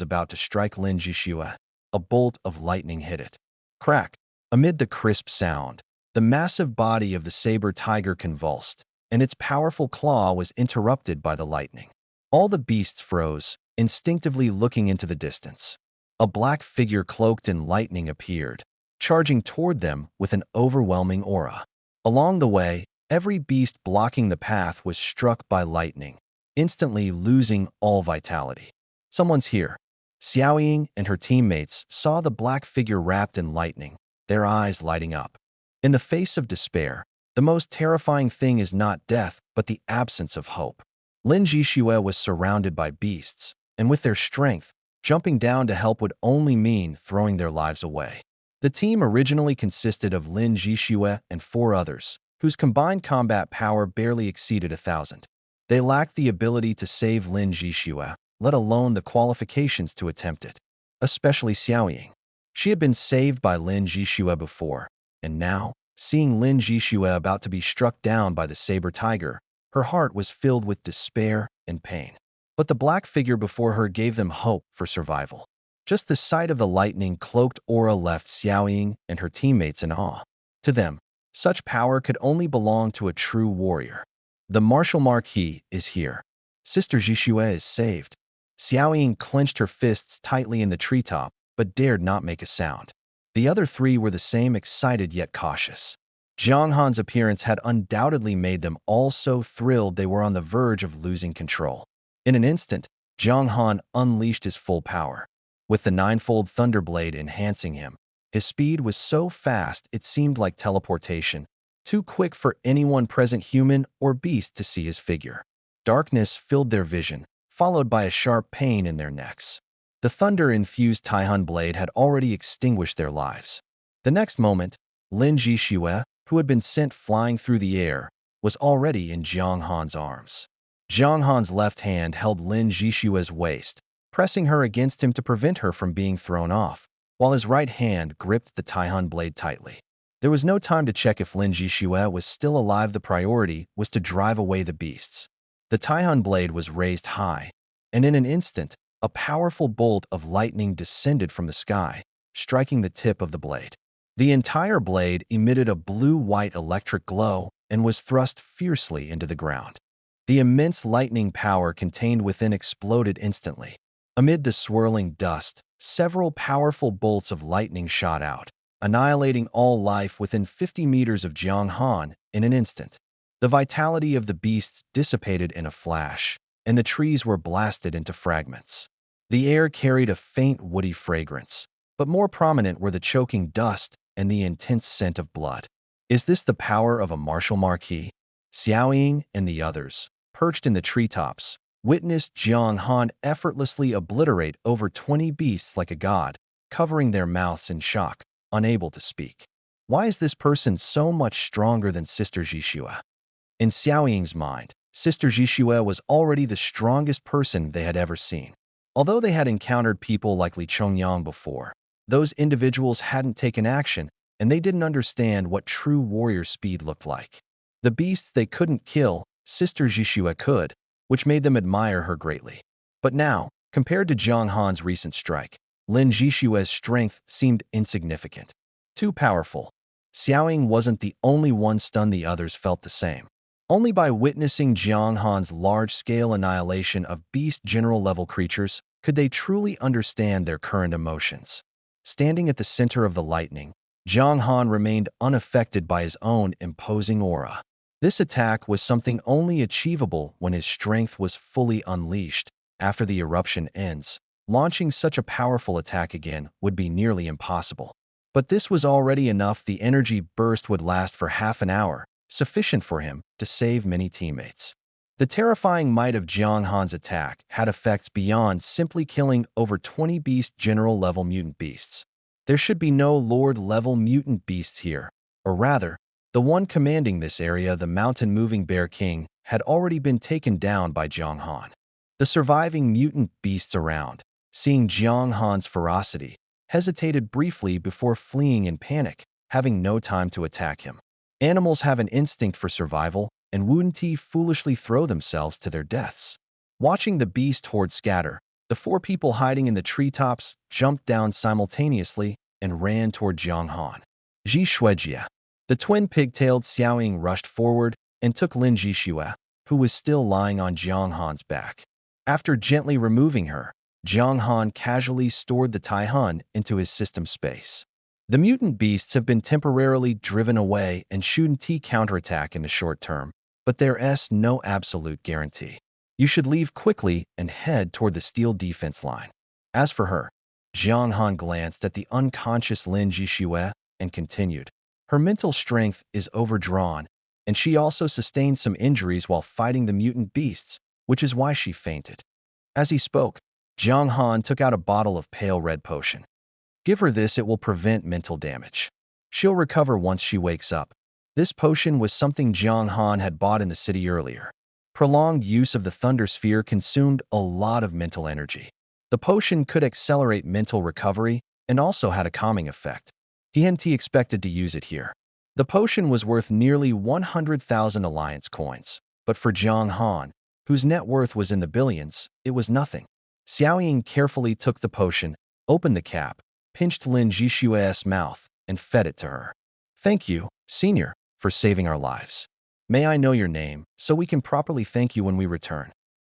about to strike Lin Jishue, a bolt of lightning hit it. Crack! Amid the crisp sound, the massive body of the saber tiger convulsed, and its powerful claw was interrupted by the lightning. All the beasts froze, instinctively looking into the distance. A black figure cloaked in lightning appeared, charging toward them with an overwhelming aura. Along the way, every beast blocking the path was struck by lightning, instantly losing all vitality. Someone's here. Xiaoying and her teammates saw the black figure wrapped in lightning, their eyes lighting up. In the face of despair, the most terrifying thing is not death, but the absence of hope. Lin Jishue was surrounded by beasts, and with their strength, jumping down to help would only mean throwing their lives away. The team originally consisted of Lin Jishue and 4 others, whose combined combat power barely exceeded 1,000. They lacked the ability to save Lin Jishue, let alone the qualifications to attempt it. Especially Xiaoying. She had been saved by Lin Jixue before, and now, seeing Lin Jixue about to be struck down by the saber tiger, her heart was filled with despair and pain. But the black figure before her gave them hope for survival. Just the sight of the lightning-cloaked aura left Xiaoying and her teammates in awe. To them, such power could only belong to a true warrior. The martial marquis is here. Sister Jixue is saved. Xiaoying clenched her fists tightly in the treetop, but dared not make a sound. The other three were the same, excited yet cautious. Jiang Han's appearance had undoubtedly made them all so thrilled they were on the verge of losing control. In an instant, Jiang Han unleashed his full power. With the ninefold Thunderblade enhancing him, his speed was so fast it seemed like teleportation, too quick for anyone present, human or beast, to see his figure. Darkness filled their vision, followed by a sharp pain in their necks. The thunder-infused Taihun blade had already extinguished their lives. The next moment, Lin Jixue, who had been sent flying through the air, was already in Jiang Han's arms. Jiang Han's left hand held Lin Jixue's waist, pressing her against him to prevent her from being thrown off, while his right hand gripped the Taihun blade tightly. There was no time to check if Lin Jixue was still alive. The priority was to drive away the beasts. The Taihun blade was raised high, and in an instant, a powerful bolt of lightning descended from the sky, striking the tip of the blade. The entire blade emitted a blue-white electric glow and was thrust fiercely into the ground. The immense lightning power contained within exploded instantly. Amid the swirling dust, several powerful bolts of lightning shot out, annihilating all life within 50 meters of Jiang Han in an instant. The vitality of the beasts dissipated in a flash, and the trees were blasted into fragments. The air carried a faint woody fragrance, but more prominent were the choking dust and the intense scent of blood. Is this the power of a martial marquis? Xiaoying and the others, perched in the treetops, witnessed Jiang Han effortlessly obliterate over 20 beasts like a god, covering their mouths in shock, unable to speak. Why is this person so much stronger than Sister Jixue? In Xiaoying's mind, Sister Jixue was already the strongest person they had ever seen. Although they had encountered people like Li Chongyang before, those individuals hadn't taken action, and they didn't understand what true warrior speed looked like. The beasts they couldn't kill, Sister Jixue could, which made them admire her greatly. But now, compared to Jiang Han's recent strike, Lin Jixue's strength seemed insignificant. Too powerful. Xiaoying wasn't the only one stunned. The others felt the same. Only by witnessing Jiang Han's large-scale annihilation of beast general-level creatures could they truly understand their current emotions. Standing at the center of the lightning, Jiang Han remained unaffected by his own imposing aura. This attack was something only achievable when his strength was fully unleashed. After the eruption ends, launching such a powerful attack again would be nearly impossible. But this was already enough. The energy burst would last for half an hour, sufficient for him to save many teammates. The terrifying might of Jiang Han's attack had effects beyond simply killing over 20 beast general-level mutant beasts. There should be no Lord-level mutant beasts here, or rather, the one commanding this area, the mountain-moving Bear King, had already been taken down by Jiang Han. The surviving mutant beasts around, seeing Jiang Han's ferocity, hesitated briefly before fleeing in panic, having no time to attack him. Animals have an instinct for survival, and Wudenti foolishly throw themselves to their deaths. Watching the beast horde scatter, the four people hiding in the treetops jumped down simultaneously and ran toward Jiang Han. Ji Shuejia. The twin pigtailed Xiaoying rushed forward and took Lin Jixue, who was still lying on Jiang Han's back. After gently removing her, Jiang Han casually stored the Taihun into his system space. The mutant beasts have been temporarily driven away and Wudenti counterattack in the short term, but there's no absolute guarantee. You should leave quickly and head toward the steel defense line. As for her, Jiang Han glanced at the unconscious Lin Jixue and continued. Her mental strength is overdrawn, and she also sustained some injuries while fighting the mutant beasts, which is why she fainted. As he spoke, Jiang Han took out a bottle of pale red potion. Give her this, it will prevent mental damage. She'll recover once she wakes up. This potion was something Jiang Han had bought in the city earlier. Prolonged use of the Thunder Sphere consumed a lot of mental energy. The potion could accelerate mental recovery and also had a calming effect. He hadn't expected to use it here. The potion was worth nearly 100,000 alliance coins, but for Jiang Han, whose net worth was in the billions, it was nothing. Xiao Ying carefully took the potion, opened the cap, pinched Lin Jishua's mouth, and fed it to her. Thank you, Senior, for saving our lives. May I know your name, so we can properly thank you when we return?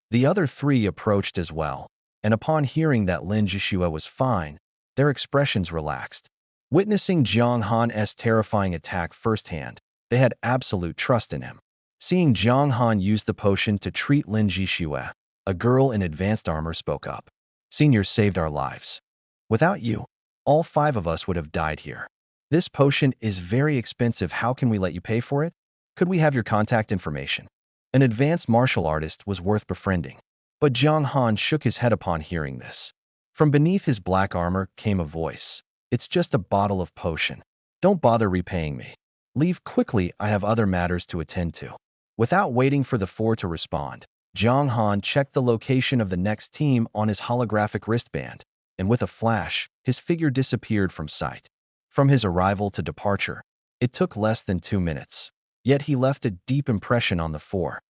The other three approached as well, and upon hearing that Lin Jishua was fine, their expressions relaxed. Witnessing Jiang Han's terrifying attack firsthand, they had absolute trust in him. Seeing Jiang Han use the potion to treat Lin Jishua, a girl in advanced armor spoke up. Senior saved our lives. Without you, all 5 of us would have died here. This potion is very expensive. How can we let you pay for it? Could we have your contact information? An advanced martial artist was worth befriending. But Jiang Han shook his head upon hearing this. From beneath his black armor came a voice. It's just a bottle of potion. Don't bother repaying me. Leave quickly, I have other matters to attend to. Without waiting for the 4 to respond, Jiang Han checked the location of the next team on his holographic wristband, and with a flash, his figure disappeared from sight. From his arrival to departure, it took less than 2 minutes. Yet he left a deep impression on the 4.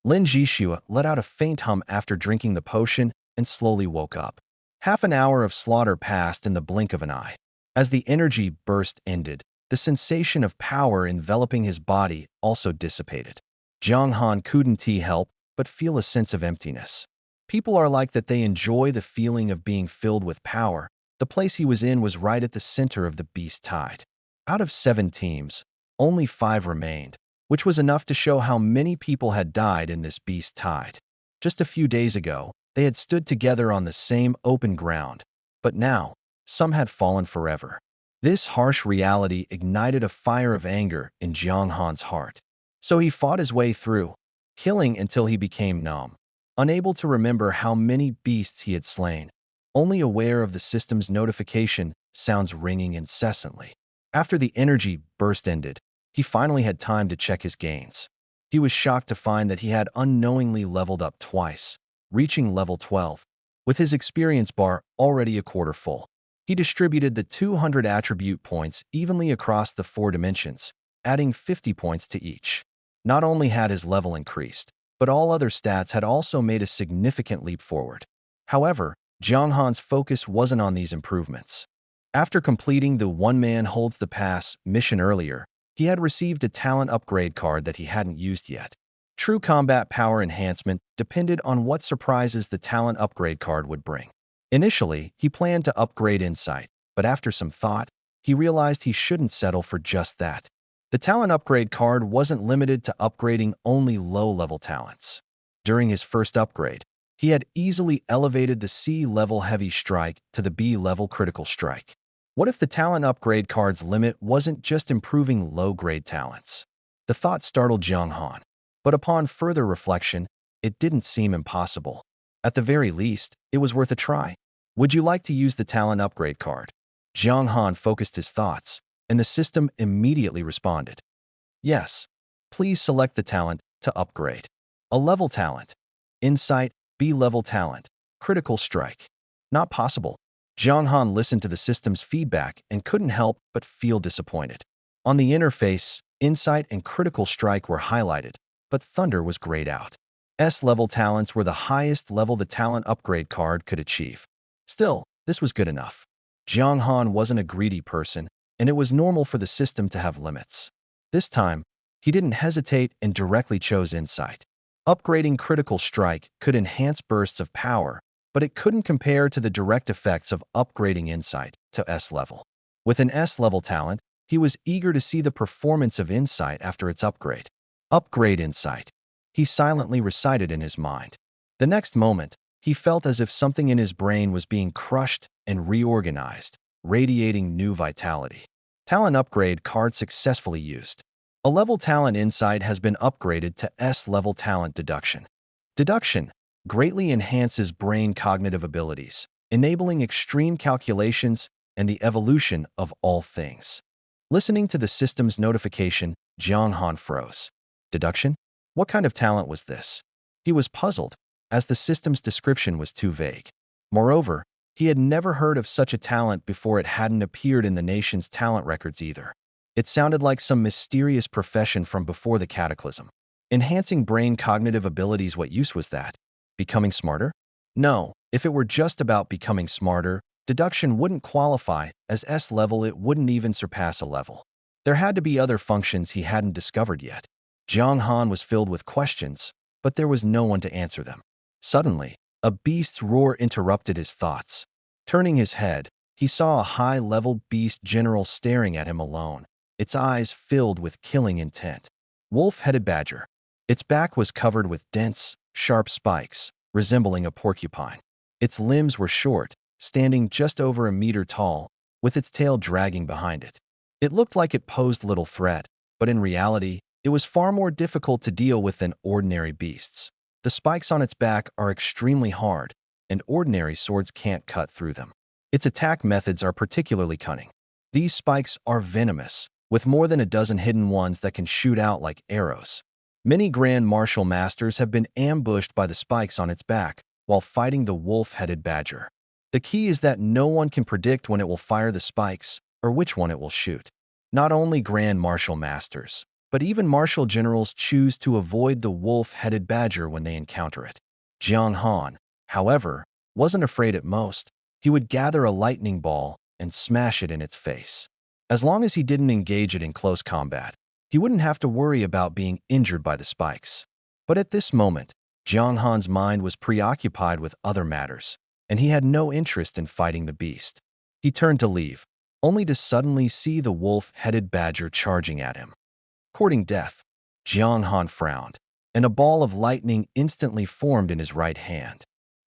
Lin Jishua let out a faint hum after drinking the potion and slowly woke up. Half an hour of slaughter passed in the blink of an eye. As the energy burst ended, the sensation of power enveloping his body also dissipated. Jiang Han couldn't help but feel a sense of emptiness. People are like that, they enjoy the feeling of being filled with power. The place he was in was right at the center of the beast tide. Out of 7 teams, only 5 remained, which was enough to show how many people had died in this beast tide. Just a few days ago, they had stood together on the same open ground, but now, some had fallen forever. This harsh reality ignited a fire of anger in Jiang Han's heart. So he fought his way through, killing until he became numb, unable to remember how many beasts he had slain, only aware of the system's notification sounds ringing incessantly. After the energy burst ended, he finally had time to check his gains. He was shocked to find that he had unknowingly leveled up twice, reaching level 12. With his experience bar already a quarter full, he distributed the 200 attribute points evenly across the 4 dimensions, adding 50 points to each. Not only had his level increased, but all other stats had also made a significant leap forward. However, Jiang Han's focus wasn't on these improvements. After completing the One Man Holds the Pass mission earlier, he had received a talent upgrade card that he hadn't used yet. True combat power enhancement depended on what surprises the talent upgrade card would bring. Initially, he planned to upgrade Insight, but after some thought, he realized he shouldn't settle for just that. The talent upgrade card wasn't limited to upgrading only low-level talents. During his first upgrade, he had easily elevated the C-level Heavy Strike to the B-level Critical Strike. What if the talent upgrade card's limit wasn't just improving low-grade talents? The thought startled Jiang Han, but upon further reflection, it didn't seem impossible. At the very least, it was worth a try. Would you like to use the talent upgrade card? Jiang Han focused his thoughts, and the system immediately responded. Yes. Please select the talent to upgrade. A level talent. Insight, B-level talent. Critical Strike. Not possible. Jiang Han listened to the system's feedback and couldn't help but feel disappointed. On the interface, Insight and Critical Strike were highlighted, but Thunder was grayed out. S-level talents were the highest level the talent upgrade card could achieve. Still, this was good enough. Jiang Han wasn't a greedy person, and it was normal for the system to have limits. This time, he didn't hesitate and directly chose Insight. Upgrading Critical Strike could enhance bursts of power, but it couldn't compare to the direct effects of upgrading Insight to S-level. With an S-level talent, he was eager to see the performance of Insight after its upgrade. Upgrade Insight. He silently recited in his mind. The next moment, he felt as if something in his brain was being crushed and reorganized, radiating new vitality. Talent upgrade card successfully used. A level talent Insight has been upgraded to S-level talent Deduction. Deduction greatly enhances brain cognitive abilities, enabling extreme calculations and the evolution of all things. Listening to the system's notification, Jiang Han froze. Deduction? What kind of talent was this? He was puzzled, as the system's description was too vague. Moreover, he had never heard of such a talent before. It hadn't appeared in the nation's talent records either. It sounded like some mysterious profession from before the cataclysm. Enhancing brain cognitive abilities, what use was that? Becoming smarter? No, if it were just about becoming smarter, deduction wouldn't qualify as S level. It wouldn't even surpass a level. There had to be other functions he hadn't discovered yet. Jiang Han was filled with questions, but there was no one to answer them. Suddenly, a beast's roar interrupted his thoughts. Turning his head, he saw a high-level beast general staring at him alone, its eyes filled with killing intent. Wolf-headed badger. Its back was covered with dense, sharp spikes, resembling a porcupine. Its limbs were short, standing just over a meter tall, with its tail dragging behind it. It looked like it posed little threat, but in reality, it was far more difficult to deal with than ordinary beasts. The spikes on its back are extremely hard, and ordinary swords can't cut through them. Its attack methods are particularly cunning. These spikes are venomous, with more than a dozen hidden ones that can shoot out like arrows. Many Grand Martial Masters have been ambushed by the spikes on its back while fighting the wolf-headed badger. The key is that no one can predict when it will fire the spikes or which one it will shoot. Not only Grand Martial Masters, but even martial generals choose to avoid the wolf-headed badger when they encounter it. Jiang Han, however, wasn't afraid at most. He would gather a lightning ball and smash it in its face. As long as he didn't engage it in close combat, he wouldn't have to worry about being injured by the spikes. But at this moment, Jiang Han's mind was preoccupied with other matters, and he had no interest in fighting the beast. He turned to leave, only to suddenly see the wolf-headed badger charging at him. Courting death, Jiang Han frowned, and a ball of lightning instantly formed in his right hand.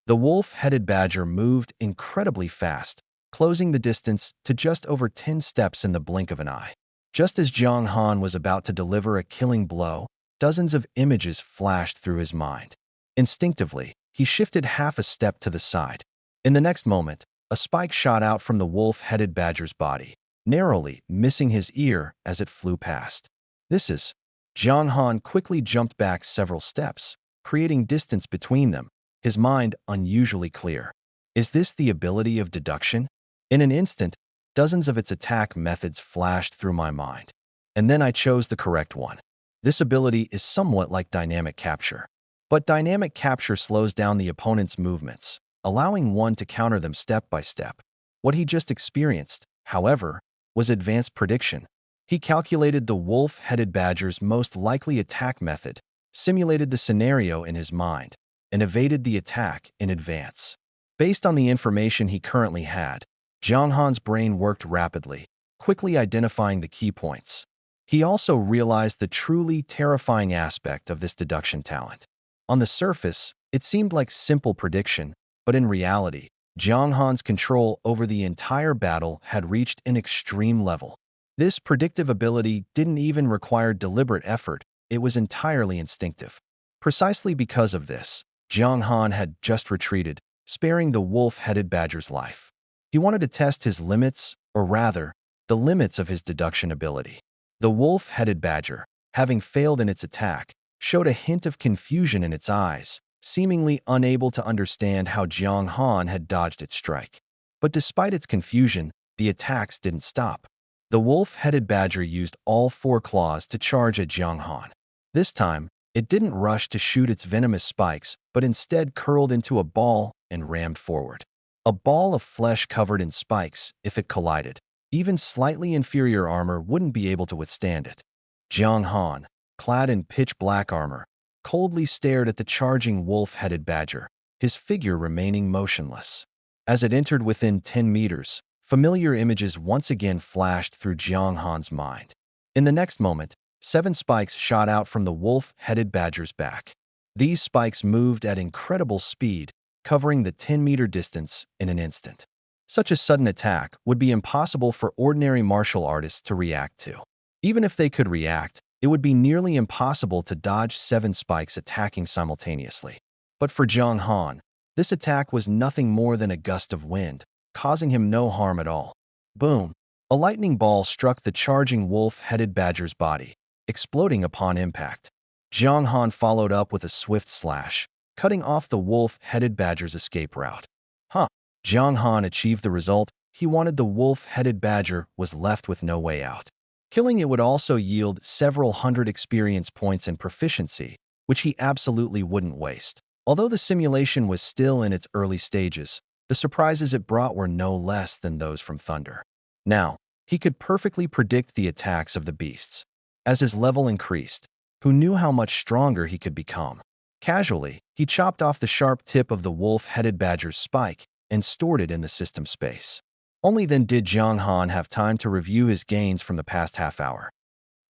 The wolf-headed badger moved incredibly fast, closing the distance to just over 10 steps in the blink of an eye. Just as Jiang Han was about to deliver a killing blow, dozens of images flashed through his mind. Instinctively, he shifted half a step to the side. In the next moment, a spike shot out from the wolf-headed badger's body, narrowly missing his ear as it flew past. Jiang Han quickly jumped back several steps, creating distance between them, his mind unusually clear. Is this the ability of deduction? In an instant, dozens of its attack methods flashed through my mind, and then I chose the correct one. This ability is somewhat like dynamic capture. But dynamic capture slows down the opponent's movements, allowing one to counter them step by step. What he just experienced, however, was advanced prediction. He calculated the wolf-headed badger's most likely attack method, simulated the scenario in his mind, and evaded the attack in advance. Based on the information he currently had, Jiang Han's brain worked rapidly, quickly identifying the key points. He also realized the truly terrifying aspect of this deduction talent. On the surface, it seemed like simple prediction, but in reality, Jiang Han's control over the entire battle had reached an extreme level. This predictive ability didn't even require deliberate effort, it was entirely instinctive. Precisely because of this, Jiang Han had just retreated, sparing the wolf-headed badger's life. He wanted to test his limits, or rather, the limits of his deduction ability. The wolf-headed badger, having failed in its attack, showed a hint of confusion in its eyes, seemingly unable to understand how Jiang Han had dodged its strike. But despite its confusion, the attacks didn't stop. The wolf-headed badger used all 4 claws to charge at Jiang Han. This time, it didn't rush to shoot its venomous spikes, but instead curled into a ball and rammed forward. A ball of flesh covered in spikes, if it collided, even slightly inferior armor wouldn't be able to withstand it. Jiang Han, clad in pitch-black armor, coldly stared at the charging wolf-headed badger, his figure remaining motionless. As it entered within 10 meters, familiar images once again flashed through Jiang Han's mind. In the next moment, 7 spikes shot out from the wolf-headed badger's back. These spikes moved at incredible speed, covering the 10-meter distance in an instant. Such a sudden attack would be impossible for ordinary martial artists to react to. Even if they could react, it would be nearly impossible to dodge 7 spikes attacking simultaneously. But for Jiang Han, this attack was nothing more than a gust of wind, causing him no harm at all. Boom! A lightning ball struck the charging wolf-headed badger's body, exploding upon impact. Jiang Han followed up with a swift slash, cutting off the wolf-headed badger's escape route. Huh. Jiang Han achieved the result he wanted. The wolf-headed badger was left with no way out. Killing it would also yield several hundred experience points and proficiency, which he absolutely wouldn't waste. Although the simulation was still in its early stages, the surprises it brought were no less than those from Thunder. Now, he could perfectly predict the attacks of the beasts. As his level increased, who knew how much stronger he could become? Casually, he chopped off the sharp tip of the wolf-headed badger's spike and stored it in the system space. Only then did Jiang Han have time to review his gains from the past half hour.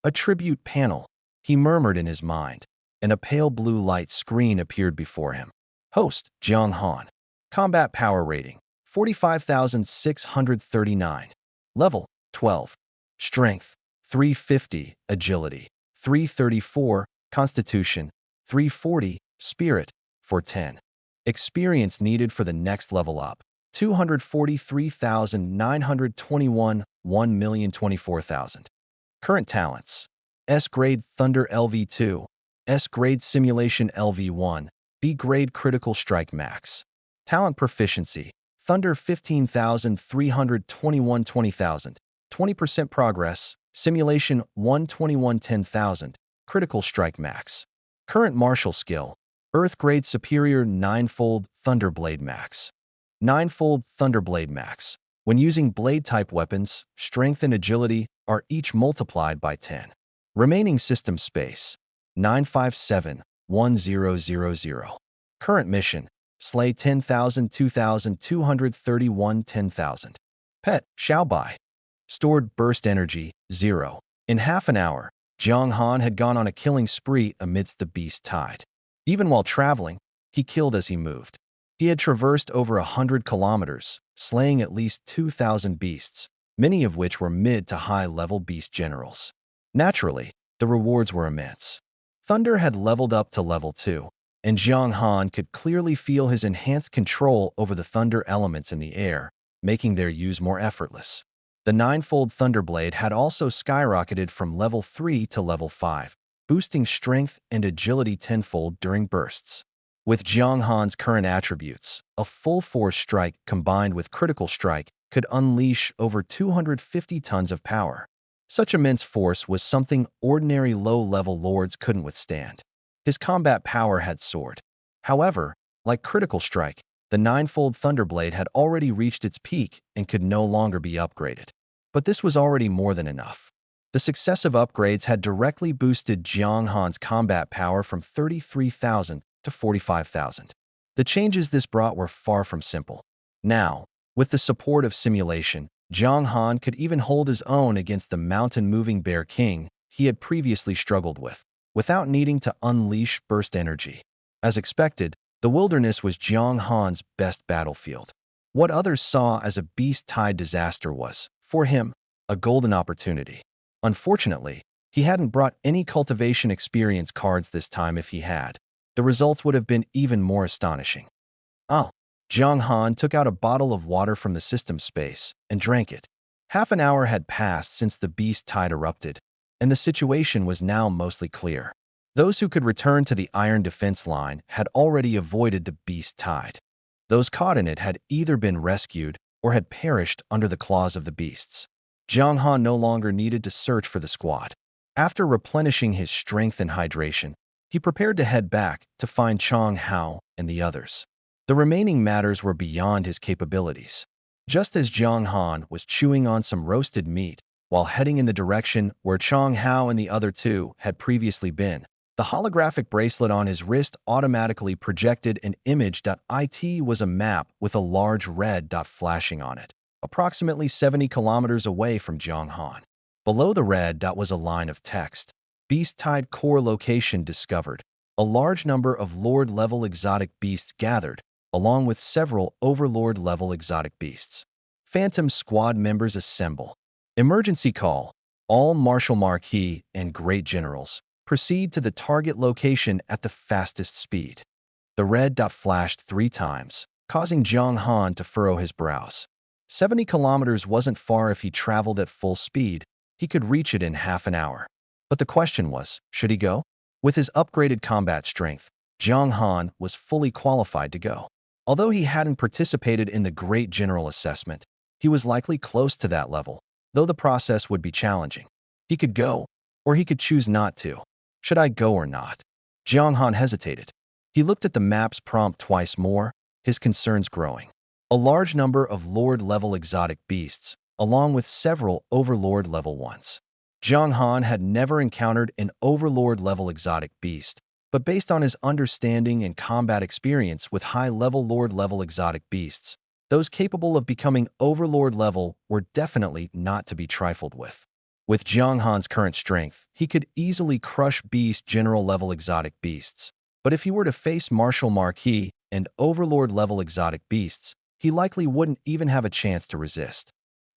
A tribute panel, he murmured in his mind, and a pale blue light screen appeared before him. Host, Jiang Han. Combat power rating, 45,639. Level, 12. Strength, 350. Agility, 334. Constitution, 340. Spirit, 410. Experience needed for the next level up, 243,921, 1,024,000. Current talents: S-Grade Thunder LV2, S-Grade Simulation LV1, B-Grade Critical Strike Max. Talent Proficiency: Thunder 15,321, 20,000, 20% Progress, Simulation 121, 10,000, Critical Strike Max. Current Martial Skill: Earth-Grade Superior 9-fold Thunderblade Max. 9-fold Thunderblade Max. When using blade-type weapons, strength and agility are each multiplied by 10. Remaining system space, 957-1000. Current mission: Slay 10,000, 2,231, 10,000. Pet, Xiaobai. Stored burst energy, 0. In half an hour, Jiang Han had gone on a killing spree amidst the beast tide. Even while traveling, he killed as he moved. He had traversed over 100 kilometers, slaying at least 2,000 beasts, many of which were mid to high-level beast generals. Naturally, the rewards were immense. Thunder had leveled up to level 2, and Jiang Han could clearly feel his enhanced control over the thunder elements in the air, making their use more effortless. The 9-fold Thunderblade had also skyrocketed from level 3 to level 5, boosting strength and agility tenfold during bursts. With Jiang Han's current attributes, a full force strike combined with critical strike could unleash over 250 tons of power. Such immense force was something ordinary low-level lords couldn't withstand. His combat power had soared. However, like critical strike, the 9-fold Thunderblade had already reached its peak and could no longer be upgraded. But this was already more than enough. The successive upgrades had directly boosted Jiang Han's combat power from 33,000 to 45,000. The changes this brought were far from simple. Now, with the support of simulation, Jiang Han could even hold his own against the mountain-moving Bear King he had previously struggled with, without needing to unleash burst energy. As expected, the wilderness was Jiang Han's best battlefield. What others saw as a beast-tide disaster was, for him, a golden opportunity. Unfortunately, he hadn't brought any cultivation experience cards this time. If he had, the results would have been even more astonishing. Oh. Jiang Han took out a bottle of water from the system space and drank it. Half an hour had passed since the beast tide erupted, and the situation was now mostly clear. Those who could return to the iron defense line had already avoided the beast tide. Those caught in it had either been rescued or had perished under the claws of the beasts. Jiang Han no longer needed to search for the squad. After replenishing his strength and hydration, he prepared to head back to find Chang Hao and the others. The remaining matters were beyond his capabilities. Just as Jiang Han was chewing on some roasted meat while heading in the direction where Chang Hao and the other two had previously been, the holographic bracelet on his wrist automatically projected an image. It was a map with a large red dot flashing on it, approximately 70 kilometers away from Jiang Han. Below the red dot was a line of text: Beast Tide Core Location Discovered. A large number of Lord-level exotic beasts gathered, along with several Overlord-level exotic beasts. Phantom Squad members assemble. Emergency call. All Martial Marquis and Great Generals proceed to the target location at the fastest speed. The red dot flashed 3 times, causing Jiang Han to furrow his brows. 70 kilometers wasn't far. If he traveled at full speed, he could reach it in half an hour. But the question was, should he go? With his upgraded combat strength, Jiang Han was fully qualified to go. Although he hadn't participated in the Great General Assessment, he was likely close to that level, though the process would be challenging. He could go, or he could choose not to. Should I go or not? Jiang Han hesitated. He looked at the map's prompt twice more, his concerns growing. A large number of Lord-level exotic beasts, along with several Overlord-level ones. Jiang Han had never encountered an Overlord-level exotic beast, but based on his understanding and combat experience with high-level Lord-level exotic beasts, those capable of becoming Overlord-level were definitely not to be trifled with. With Jiang Han's current strength, he could easily crush Beast General-level exotic beasts. But if he were to face Martial Marquis and Overlord-level exotic beasts, he likely wouldn't even have a chance to resist.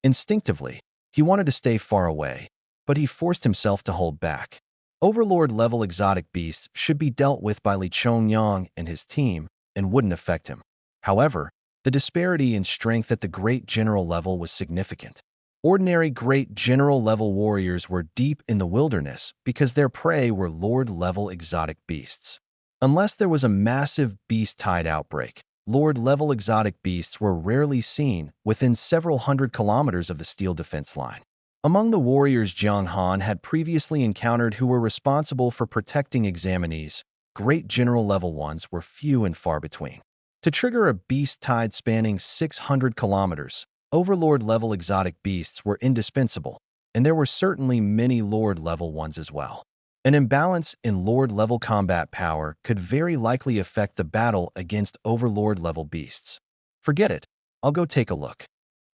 Instinctively, he wanted to stay far away, but he forced himself to hold back. Overlord-level exotic beasts should be dealt with by Li Chongyang and his team and wouldn't affect him. However, the disparity in strength at the Great General level was significant. Ordinary Great General level warriors were deep in the wilderness because their prey were Lord-level exotic beasts. Unless there was a massive beast tide outbreak, Lord-level exotic beasts were rarely seen within several hundred kilometers of the steel defense line. Among the warriors Jiang Han had previously encountered who were responsible for protecting examinees, Great General level ones were few and far between. To trigger a beast tide spanning 600 kilometers, Overlord-level exotic beasts were indispensable, and there were certainly many Lord-level ones as well. An imbalance in Lord-level combat power could very likely affect the battle against Overlord-level beasts. Forget it, I'll go take a look.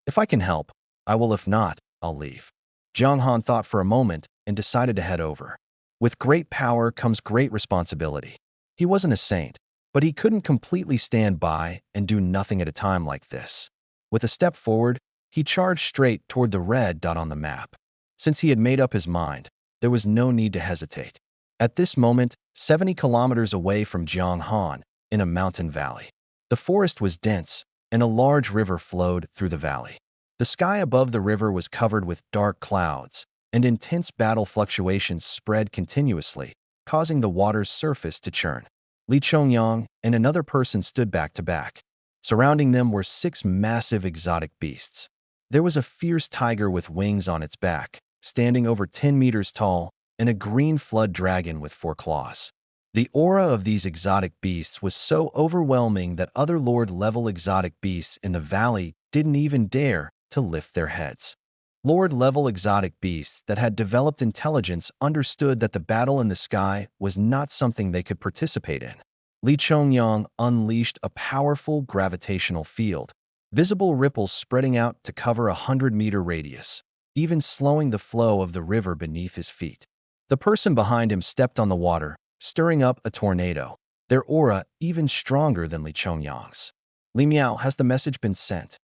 If I can help, I will. If not, I'll leave. Jiang Han thought for a moment and decided to head over. With great power comes great responsibility. He wasn't a saint, but he couldn't completely stand by and do nothing at a time like this. With a step forward, he charged straight toward the red dot on the map. Since he had made up his mind, there was no need to hesitate. At this moment, 70 kilometers away from Jiang Han, in a mountain valley. The forest was dense, and a large river flowed through the valley. The sky above the river was covered with dark clouds, and intense battle fluctuations spread continuously, causing the water's surface to churn. Li Chongyang and another person stood back to back. Surrounding them were 6 massive exotic beasts. There was a fierce tiger with wings on its back, standing over 10 meters tall, and a green flood dragon with 4 claws. The aura of these exotic beasts was so overwhelming that other Lord-level exotic beasts in the valley didn't even dare to lift their heads. Lord-level exotic beasts that had developed intelligence understood that the battle in the sky was not something they could participate in. Li Chongyang unleashed a powerful gravitational field, visible ripples spreading out to cover a 100-meter radius, even slowing the flow of the river beneath his feet. The person behind him stepped on the water, stirring up a tornado, their aura even stronger than Li Chongyang's. Li Miao, has the message been sent?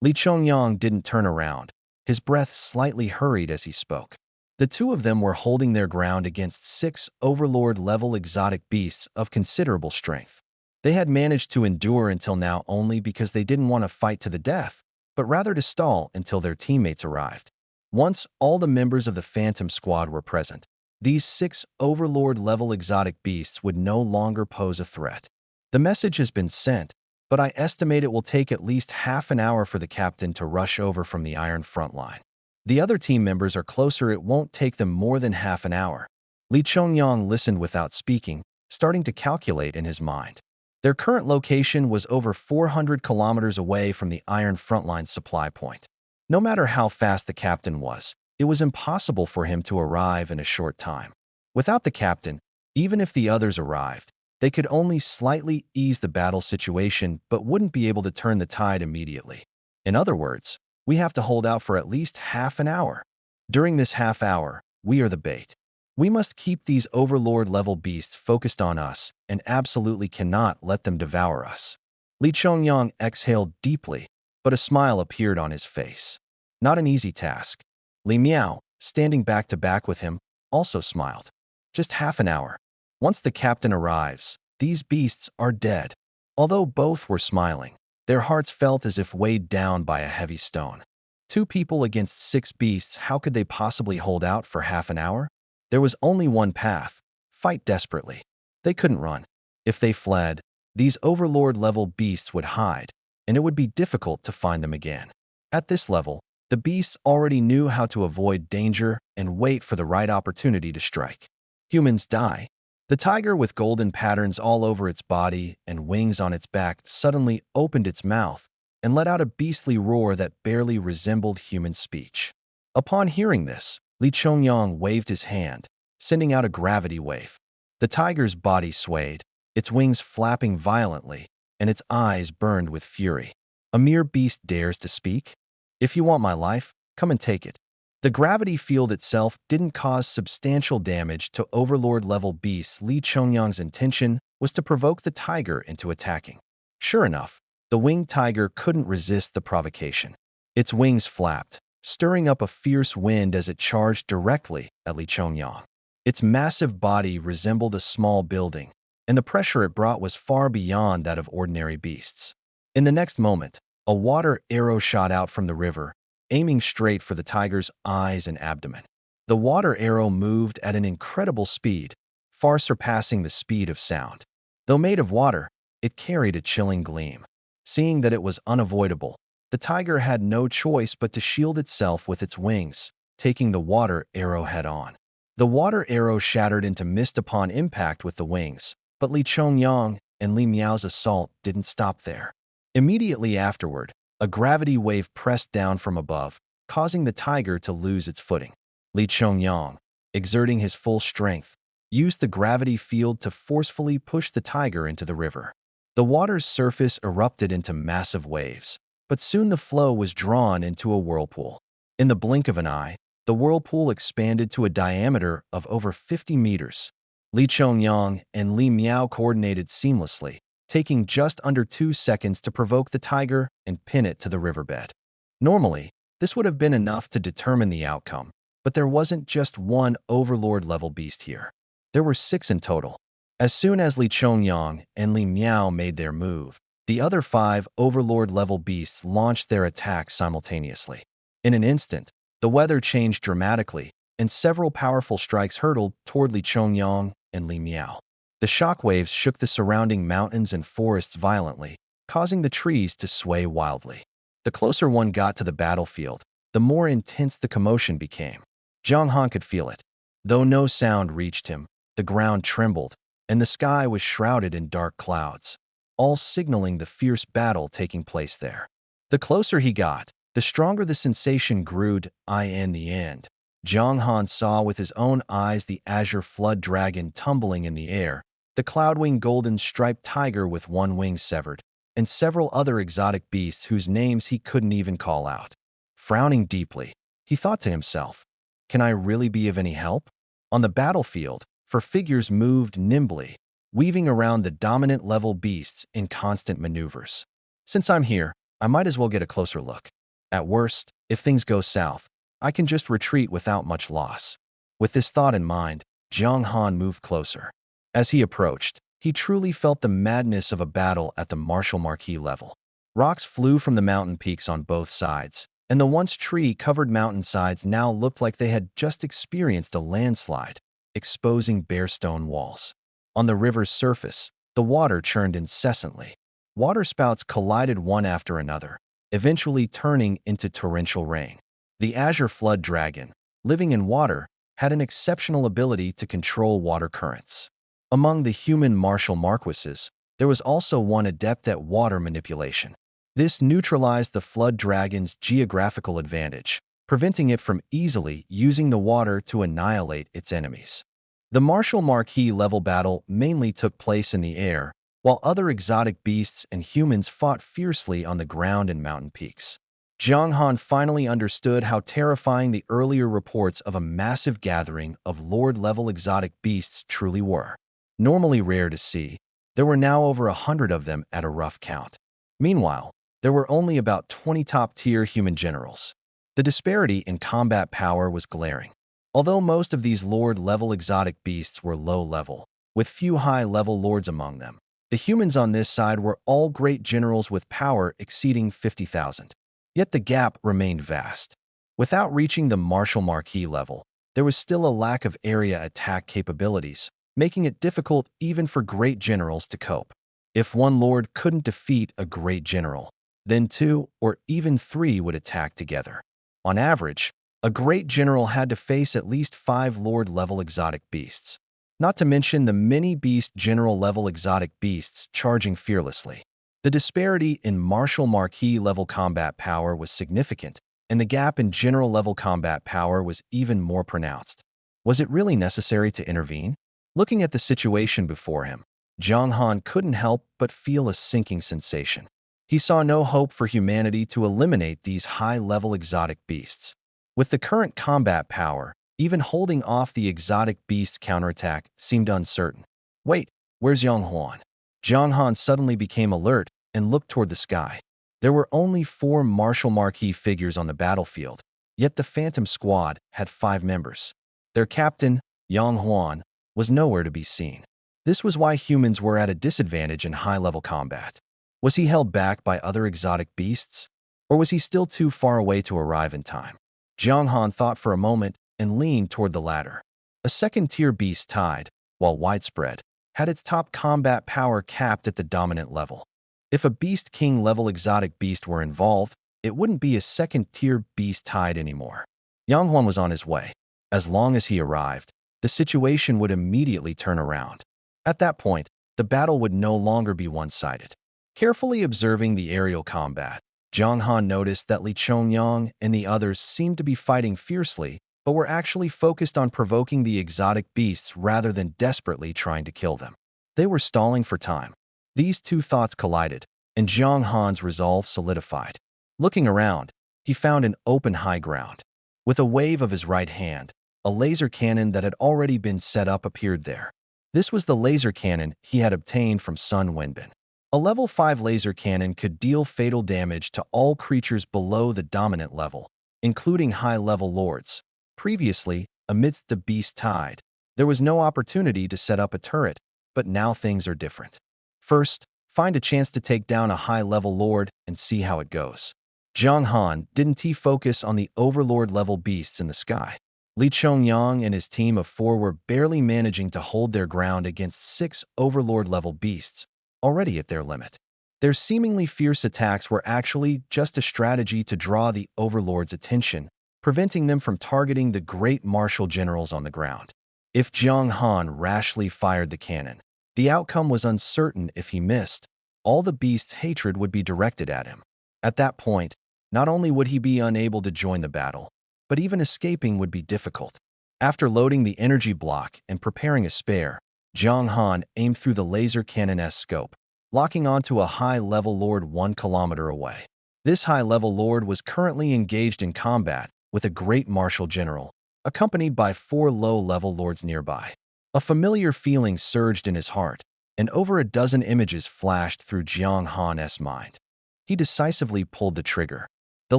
Li Chongyang didn't turn around. His breath slightly hurried as he spoke. The two of them were holding their ground against 6 Overlord-level exotic beasts of considerable strength. They had managed to endure until now only because they didn't want to fight to the death, but rather to stall until their teammates arrived. Once all the members of the Phantom Squad were present, these 6 Overlord-level exotic beasts would no longer pose a threat. The message has been sent, but I estimate it will take at least half an hour for the captain to rush over from the Iron Front line. The other team members are closer. It won't take them more than half an hour. Li Chongyang listened without speaking, starting to calculate in his mind. Their current location was over 400 kilometers away from the Iron Front line supply point. No matter how fast the captain was, it was impossible for him to arrive in a short time. Without the captain, even if the others arrived, they could only slightly ease the battle situation but wouldn't be able to turn the tide immediately. In other words, we have to hold out for at least half an hour. During this half hour, we are the bait. We must keep these Overlord-level beasts focused on us and absolutely cannot let them devour us. Li Chongyang exhaled deeply, but a smile appeared on his face. Not an easy task. Li Miao, standing back to back with him, also smiled. Just half an hour. Once the captain arrives, these beasts are dead. Although both were smiling, their hearts felt as if weighed down by a heavy stone. 2 people against 6 beasts, how could they possibly hold out for half an hour? There was only one path: fight desperately. They couldn't run. If they fled, these overlord-level beasts would hide, and it would be difficult to find them again. At this level, the beasts already knew how to avoid danger and wait for the right opportunity to strike. Humans die. The tiger with golden patterns all over its body and wings on its back suddenly opened its mouth and let out a beastly roar that barely resembled human speech. Upon hearing this, Li Chongyang waved his hand, sending out a gravity wave. The tiger's body swayed, its wings flapping violently, and its eyes burned with fury. A mere beast dares to speak? If you want my life, come and take it. The gravity field itself didn't cause substantial damage to Overlord-level beasts. Li Chongyang's intention was to provoke the tiger into attacking. Sure enough, the winged tiger couldn't resist the provocation. Its wings flapped, stirring up a fierce wind as it charged directly at Li Chongyang. Its massive body resembled a small building, and the pressure it brought was far beyond that of ordinary beasts. In the next moment, a water arrow shot out from the river, aiming straight for the tiger's eyes and abdomen. The water arrow moved at an incredible speed, far surpassing the speed of sound. Though made of water, it carried a chilling gleam. Seeing that it was unavoidable, the tiger had no choice but to shield itself with its wings, taking the water arrow head-on. The water arrow shattered into mist upon impact with the wings, but Li Chongyang and Li Miao's assault didn't stop there. Immediately afterward, a gravity wave pressed down from above, causing the tiger to lose its footing. Li Chongyang, exerting his full strength, used the gravity field to forcefully push the tiger into the river. The water's surface erupted into massive waves, but soon the flow was drawn into a whirlpool. In the blink of an eye, the whirlpool expanded to a diameter of over 50 meters. Li Chongyang and Li Miao coordinated seamlessly, taking just under 2 seconds to provoke the tiger and pin it to the riverbed. Normally, this would have been enough to determine the outcome, but there wasn't just one overlord-level beast here. There were 6 in total. As soon as Li Chongyang and Li Miao made their move, the other 5 overlord-level beasts launched their attacks simultaneously. In an instant, the weather changed dramatically, and several powerful strikes hurtled toward Li Chongyang and Li Miao. The shockwaves shook the surrounding mountains and forests violently, causing the trees to sway wildly. The closer one got to the battlefield, the more intense the commotion became. Zhang Han could feel it. Though no sound reached him, the ground trembled, and the sky was shrouded in dark clouds, all signaling the fierce battle taking place there. The closer he got, the stronger the sensation grew. In the end, Zhang Han saw with his own eyes the azure flood dragon tumbling in the air, the cloud-winged golden-striped tiger with one wing severed, and several other exotic beasts whose names he couldn't even call out. Frowning deeply, he thought to himself, "Can I really be of any help?" On the battlefield, figures moved nimbly, weaving around the dominant-level beasts in constant maneuvers. Since I'm here, I might as well get a closer look. At worst, if things go south, I can just retreat without much loss. With this thought in mind, Zhang Han moved closer. As he approached, he truly felt the madness of a battle at the martial marquee level. Rocks flew from the mountain peaks on both sides, and the once tree-covered mountainsides now looked like they had just experienced a landslide, exposing bare stone walls. On the river's surface, the water churned incessantly. Waterspouts collided one after another, eventually turning into torrential rain. The azure flood dragon, living in water, had an exceptional ability to control water currents. Among the human martial marquises, there was also one adept at water manipulation. This neutralized the flood dragon's geographical advantage, preventing it from easily using the water to annihilate its enemies. The martial marquee level battle mainly took place in the air, while other exotic beasts and humans fought fiercely on the ground and mountain peaks. Zhang Han finally understood how terrifying the earlier reports of a massive gathering of Lord-level exotic beasts truly were. Normally rare to see, there were now over 100 of them at a rough count. Meanwhile, there were only about 20 top-tier human generals. The disparity in combat power was glaring. Although most of these Lord-level exotic beasts were low-level, with few high-level lords among them, the humans on this side were all great generals with power exceeding 50,000. Yet the gap remained vast. Without reaching the martial marquee level, there was still a lack of area attack capabilities, making it difficult even for great generals to cope. If one lord couldn't defeat a great general, then two or even three would attack together. On average, a great general had to face at least 5 lord-level exotic beasts, not to mention the many beast general-level exotic beasts charging fearlessly. The disparity in martial marquis-level combat power was significant, and the gap in general-level combat power was even more pronounced. Was it really necessary to intervene? Looking at the situation before him, Jiang Han couldn't help but feel a sinking sensation. He saw no hope for humanity to eliminate these high-level exotic beasts. With the current combat power, even holding off the exotic beast's counterattack seemed uncertain. Wait, where's Yang Huan? Jiang Han suddenly became alert and looked toward the sky. There were only 4 martial marquis figures on the battlefield, yet the Phantom Squad had 5 members. Their captain, Yang Huan, was nowhere to be seen. This was why humans were at a disadvantage in high-level combat. Was he held back by other exotic beasts? Or was he still too far away to arrive in time? Jiang Han thought for a moment and leaned toward the latter. A second-tier beast Tide, while widespread, had its top combat power capped at the dominant level. If a Beast King-level exotic beast were involved, it wouldn't be a second-tier beast Tide anymore. Yang Huan was on his way. As long as he arrived, the situation would immediately turn around. At that point, the battle would no longer be one-sided. Carefully observing the aerial combat, Jiang Han noticed that Li Chongyang and the others seemed to be fighting fiercely, but were actually focused on provoking the exotic beasts rather than desperately trying to kill them. They were stalling for time. These two thoughts collided, and Jiang Han's resolve solidified. Looking around, he found an open high ground. With a wave of his right hand, a laser cannon that had already been set up appeared there. This was the laser cannon he had obtained from Sun Wenbin. A level 5 laser cannon could deal fatal damage to all creatures below the dominant level, including high-level lords. Previously, amidst the beast tide, there was no opportunity to set up a turret, but now things are different. First, find a chance to take down a high-level lord and see how it goes. Jiang Han didn't focus on the overlord-level beasts in the sky. Li Chongyang and his team of 4 were barely managing to hold their ground against 6 overlord-level beasts, already at their limit. Their seemingly fierce attacks were actually just a strategy to draw the overlord's attention, preventing them from targeting the great martial generals on the ground. If Jiang Han rashly fired the cannon, the outcome was uncertain. If he missed, all the beast's hatred would be directed at him. At that point, not only would he be unable to join the battle, but even escaping would be difficult. After loading the energy block and preparing a spare, Jiang Han aimed through the laser cannon's scope, locking onto a high-level lord 1 kilometer away. This high-level lord was currently engaged in combat with a great martial general, accompanied by 4 low-level lords nearby. A familiar feeling surged in his heart, and over a dozen images flashed through Jiang Han's mind. He decisively pulled the trigger. The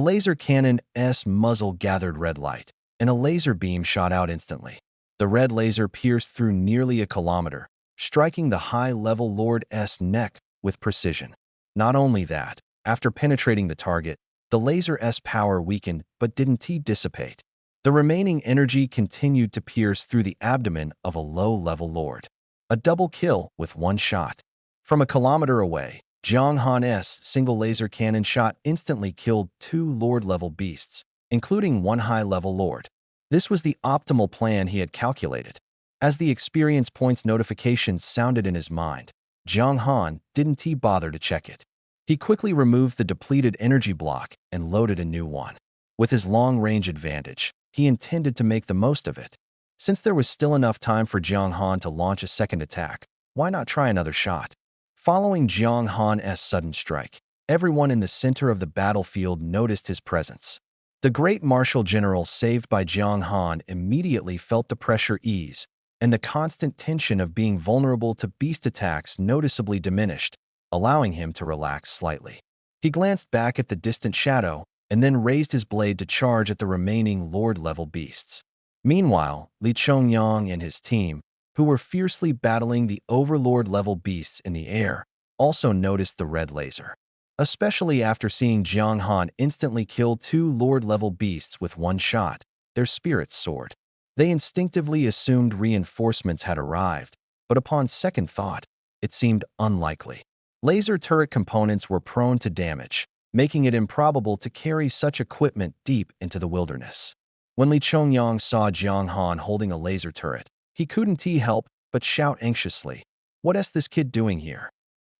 laser cannon's muzzle gathered red light, and a laser beam shot out instantly. The red laser pierced through nearly a kilometer, striking the high-level lord's neck with precision. Not only that, after penetrating the target, the laser's power weakened but didn't dissipate. The remaining energy continued to pierce through the abdomen of a low-level lord. A double kill with 1 shot. From a kilometer away, Jiang Han's single laser cannon shot instantly killed 2 lord-level beasts, including 1 high-level lord. This was the optimal plan he had calculated. As the experience points notification sounded in his mind, Jiang Han didn't bother to check it. He quickly removed the depleted energy block and loaded a new one. With his long-range advantage, he intended to make the most of it. Since there was still enough time for Jiang Han to launch a second attack, why not try another shot? Following Jiang Han's sudden strike, everyone in the center of the battlefield noticed his presence. The great martial general saved by Jiang Han immediately felt the pressure ease, and the constant tension of being vulnerable to beast attacks noticeably diminished, allowing him to relax slightly. He glanced back at the distant shadow and then raised his blade to charge at the remaining lord-level beasts. Meanwhile, Li Chongyang and his team, who were fiercely battling the overlord-level beasts in the air, also noticed the red laser. Especially after seeing Jiang Han instantly kill 2 lord-level beasts with 1 shot, their spirits soared. They instinctively assumed reinforcements had arrived, but upon second thought, it seemed unlikely. Laser turret components were prone to damage, making it improbable to carry such equipment deep into the wilderness. When Li Chongyang saw Jiang Han holding a laser turret, he couldn't help but shout anxiously, "What is this kid doing here?"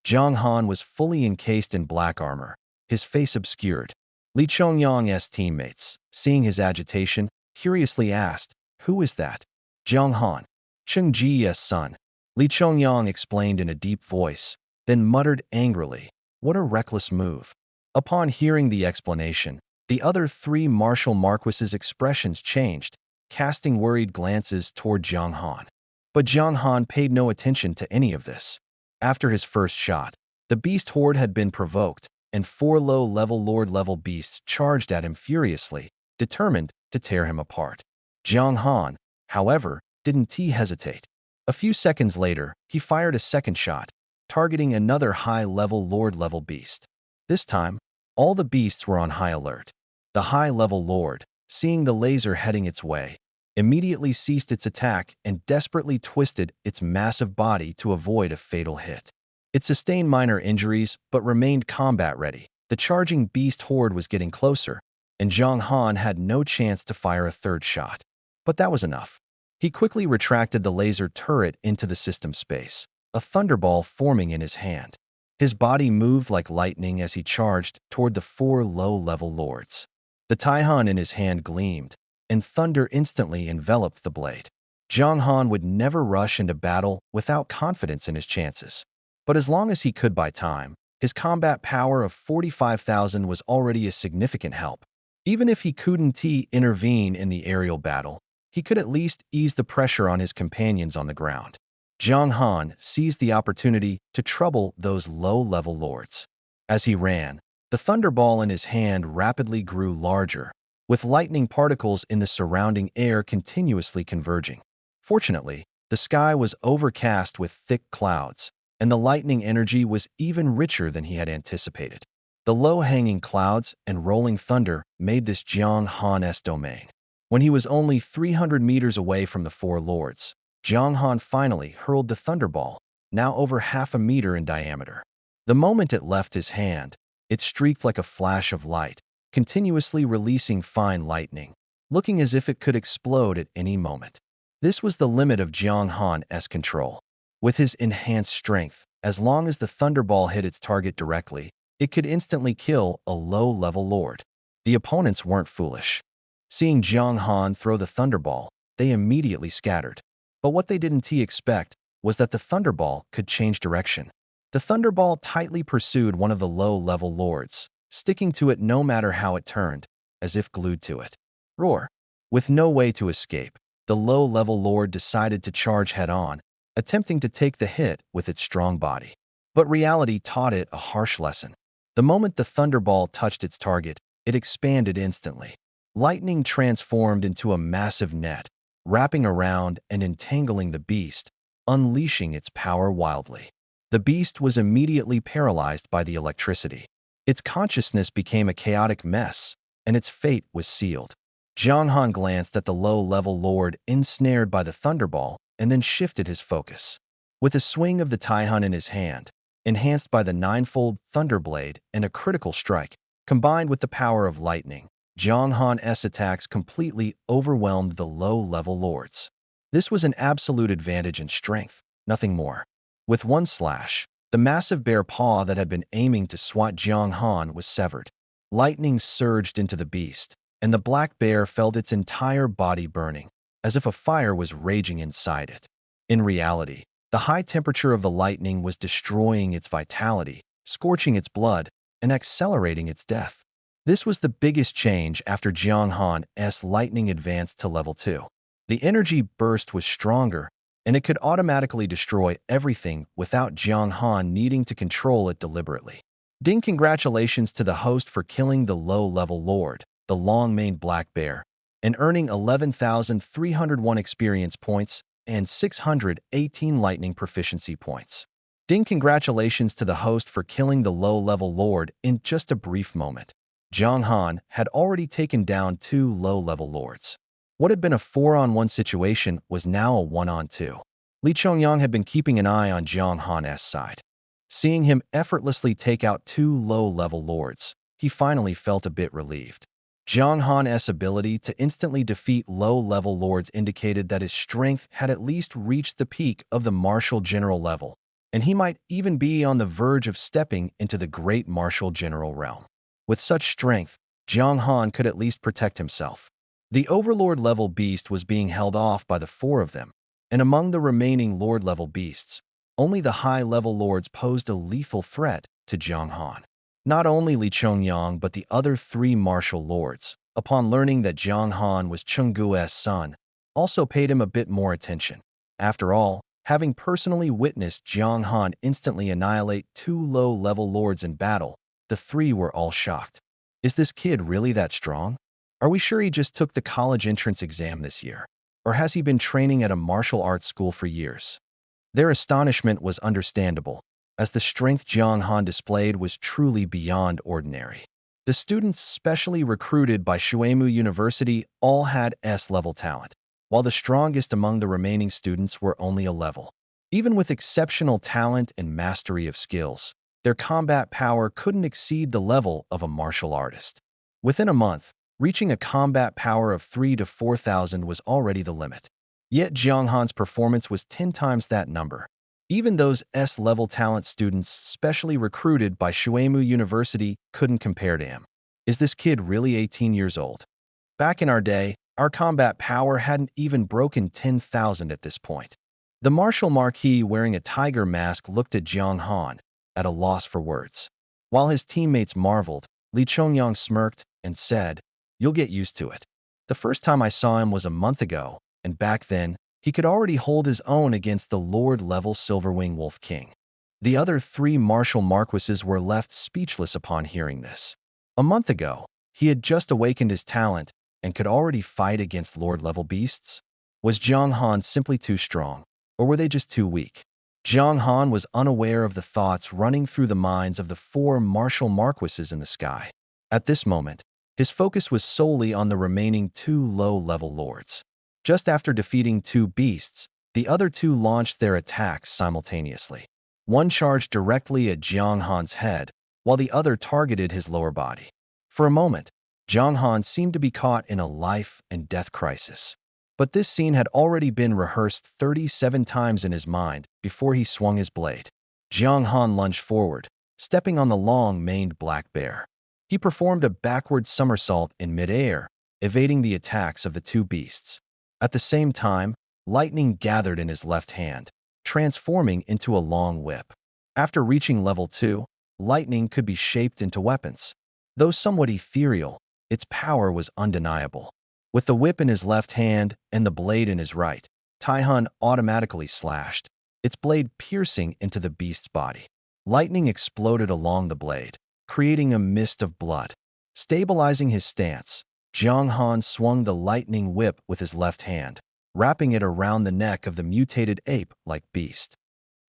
Jiang Han was fully encased in black armor, his face obscured. Li Chongyang's teammates, seeing his agitation, curiously asked, "Who is that?" "Jiang Han, Cheng Ji's son," Li Chongyang explained in a deep voice, then muttered angrily, "What a reckless move." Upon hearing the explanation, the other three martial marquises' expressions changed, casting worried glances toward Jiang Han. But Jiang Han paid no attention to any of this. After his first shot, the beast horde had been provoked, and four low-level lord-level beasts charged at him furiously, determined to tear him apart. Jiang Han, however, didn't hesitate. A few seconds later, he fired a second shot, targeting another high-level lord-level beast. This time, all the beasts were on high alert. The high-level lord, seeing the laser heading its way, immediately ceased its attack and desperately twisted its massive body to avoid a fatal hit. It sustained minor injuries but remained combat-ready. The charging beast horde was getting closer, and Jiang Han had no chance to fire a third shot. But that was enough. He quickly retracted the laser turret into the system space, a thunderball forming in his hand. His body moved like lightning as he charged toward the four low-level lords. The Taihan in his hand gleamed, and thunder instantly enveloped the blade. Jiang Han would never rush into battle without confidence in his chances. But as long as he could buy time, his combat power of 45,000 was already a significant help. Even if he couldn't intervene in the aerial battle, he could at least ease the pressure on his companions on the ground. Jiang Han seized the opportunity to trouble those low-level lords. As he ran, the thunderball in his hand rapidly grew larger, with lightning particles in the surrounding air continuously converging. Fortunately, the sky was overcast with thick clouds, and the lightning energy was even richer than he had anticipated. The low-hanging clouds and rolling thunder made this Jiang Han's domain. When he was only 300 meters away from the four lords, Jiang Han finally hurled the thunderball, now over half a meter in diameter. The moment it left his hand, it streaked like a flash of light, continuously releasing fine lightning, looking as if it could explode at any moment. This was the limit of Jiang Han's control. With his enhanced strength, as long as the thunderball hit its target directly, it could instantly kill a low-level lord. The opponents weren't foolish. Seeing Jiang Han throw the thunderball, they immediately scattered. But what they didn't expect was that the thunderball could change direction. The thunderball tightly pursued one of the low-level lords, sticking to it no matter how it turned, as if glued to it. Roar! With no way to escape, the low-level lord decided to charge head-on, attempting to take the hit with its strong body. But reality taught it a harsh lesson. The moment the thunderball touched its target, it expanded instantly. Lightning transformed into a massive net, wrapping around and entangling the beast, unleashing its power wildly. The beast was immediately paralyzed by the electricity. Its consciousness became a chaotic mess, and its fate was sealed. Jiang Han glanced at the low-level lord ensnared by the thunderball and then shifted his focus. With a swing of the Taihan in his hand, enhanced by the ninefold thunderblade and a critical strike, combined with the power of lightning, Jiang Han's attacks completely overwhelmed the low-level lords. This was an absolute advantage in strength, nothing more. With one slash, the massive bear paw that had been aiming to swat Jiang Han was severed. Lightning surged into the beast, and the black bear felt its entire body burning, as if a fire was raging inside it. In reality, the high temperature of the lightning was destroying its vitality, scorching its blood, and accelerating its death. This was the biggest change after Jiang Han's lightning advanced to level 2. The energy burst was stronger, and it could automatically destroy everything without Jiang Han needing to control it deliberately. Ding! Congratulations to the host for killing the low-level lord, the long-maned black bear, and earning 11,301 experience points and 618 lightning proficiency points. Ding! Congratulations to the host for killing the low-level lord in just a brief moment. Jiang Han had already taken down 2 low-level lords. What had been a 4-on-1 situation was now a 1-on-2. Li Chongyang had been keeping an eye on Jiang Han's side. Seeing him effortlessly take out two low-level lords, he finally felt a bit relieved. Jiang Han's ability to instantly defeat low-level lords indicated that his strength had at least reached the peak of the martial general level, and he might even be on the verge of stepping into the great martial general realm. With such strength, Jiang Han could at least protect himself. The Overlord-level beast was being held off by the four of them, and among the remaining Lord-level beasts, only the high-level lords posed a lethal threat to Jiang Han. Not only Li Chongyang but the other three martial lords, upon learning that Jiang Han was Chenggu's son, also paid him a bit more attention. After all, having personally witnessed Jiang Han instantly annihilate two low-level lords in battle, the three were all shocked. Is this kid really that strong? Are we sure he just took the college entrance exam this year? Or has he been training at a martial arts school for years? Their astonishment was understandable, as the strength Jiang Han displayed was truly beyond ordinary. The students specially recruited by Shuemu University all had S-level talent, while the strongest among the remaining students were only a level. Even with exceptional talent and mastery of skills, their combat power couldn't exceed the level of a martial artist. Within a month, reaching a combat power of 3,000 to 4,000 was already the limit. Yet Jiang Han's performance was 10 times that number. Even those S-level talent students specially recruited by Shuemu University couldn't compare to him. Is this kid really 18 years old? Back in our day, our combat power hadn't even broken 10,000 at this point. The martial marquis wearing a tiger mask looked at Jiang Han, at a loss for words. While his teammates marveled, Li Chongyang smirked and said, "You'll get used to it. The first time I saw him was a month ago, and back then, he could already hold his own against the Lord-level Silverwing Wolf King." The other three martial marquises were left speechless upon hearing this. A month ago, he had just awakened his talent and could already fight against Lord-level beasts? Was Jiang Han simply too strong, or were they just too weak? Jiang Han was unaware of the thoughts running through the minds of the four martial marquises in the sky. At this moment, his focus was solely on the remaining two low-level lords. Just after defeating two beasts, the other two launched their attacks simultaneously. One charged directly at Jiang Han's head, while the other targeted his lower body. For a moment, Jiang Han seemed to be caught in a life-and-death crisis. But this scene had already been rehearsed 37 times in his mind before he swung his blade. Jiang Han lunged forward, stepping on the long-maned black bear. He performed a backward somersault in midair, evading the attacks of the two beasts. At the same time, lightning gathered in his left hand, transforming into a long whip. After reaching level 2, lightning could be shaped into weapons. Though somewhat ethereal, its power was undeniable. With the whip in his left hand and the blade in his right, Taihun automatically slashed, its blade piercing into the beast's body. Lightning exploded along the blade, creating a mist of blood. Stabilizing his stance, Jiang Han swung the lightning whip with his left hand, wrapping it around the neck of the mutated ape-like beast.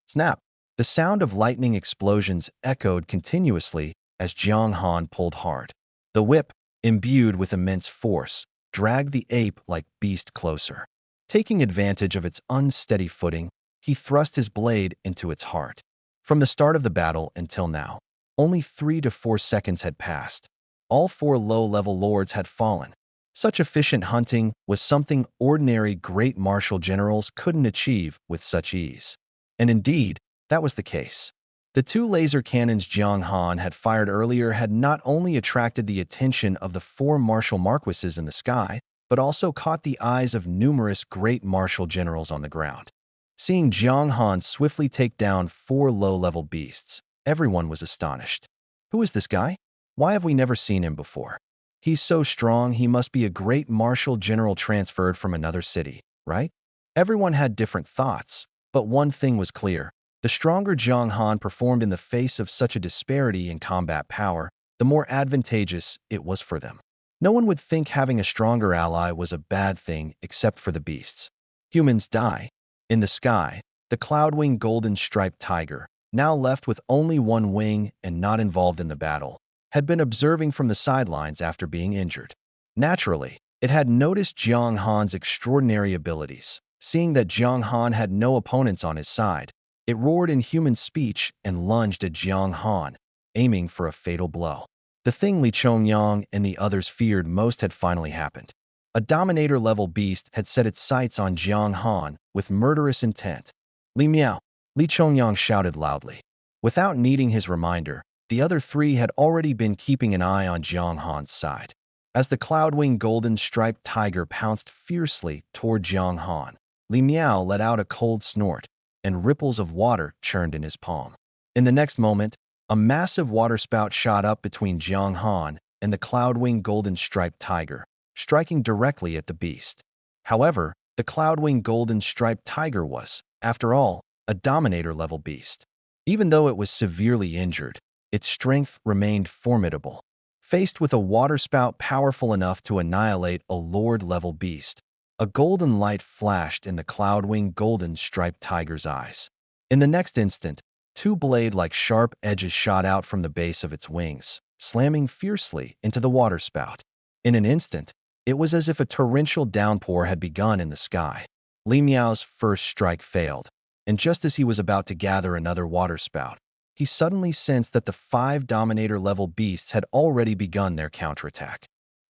Snap! The sound of lightning explosions echoed continuously as Jiang Han pulled hard. The whip, imbued with immense force, dragged the ape-like beast closer. Taking advantage of its unsteady footing, he thrust his blade into its heart. From the start of the battle until now, only 3 to 4 seconds had passed. All 4 low-level lords had fallen. Such efficient hunting was something ordinary great martial generals couldn't achieve with such ease. And indeed, that was the case. The 2 laser cannons Jiang Han had fired earlier had not only attracted the attention of the 4 martial marquises in the sky, but also caught the eyes of numerous great martial generals on the ground. Seeing Jiang Han swiftly take down 4 low-level beasts, everyone was astonished. Who is this guy? Why have we never seen him before? He's so strong, he must be a great martial general transferred from another city, right? Everyone had different thoughts, but one thing was clear. The stronger Jiang Han performed in the face of such a disparity in combat power, the more advantageous it was for them. No one would think having a stronger ally was a bad thing except for the beasts. Humans die. In the sky, the cloud-winged golden-striped tiger, now left with only one wing and not involved in the battle, had been observing from the sidelines after being injured. Naturally, it had noticed Jiang Han's extraordinary abilities, Seeing that Jiang Han had no opponents on his side, it roared in human speech and lunged at Jiang Han, aiming for a fatal blow. The thing Li Chongyang and the others feared most had finally happened. A Dominator-level beast had set its sights on Jiang Han with murderous intent. Li Miao, Li Chongyang shouted loudly. Without needing his reminder, the other three had already been keeping an eye on Jiang Han's side. As the cloud-winged golden-striped tiger pounced fiercely toward Jiang Han, Li Miao let out a cold snort, and ripples of water churned in his palm. In the next moment, a massive waterspout shot up between Jiang Han and the cloud-winged golden-striped tiger, striking directly at the beast. However, the cloud-winged golden-striped tiger was, after all, a Dominator-level beast. Even though it was severely injured, its strength remained formidable. Faced with a waterspout powerful enough to annihilate a Lord-level beast, a golden light flashed in the cloud-winged golden-striped tiger's eyes. In the next instant, two blade-like sharp edges shot out from the base of its wings, slamming fiercely into the waterspout. In an instant, it was as if a torrential downpour had begun in the sky. Li Miao's first strike failed, and just as he was about to gather another waterspout, he suddenly sensed that the 5 Dominator-level beasts had already begun their counterattack.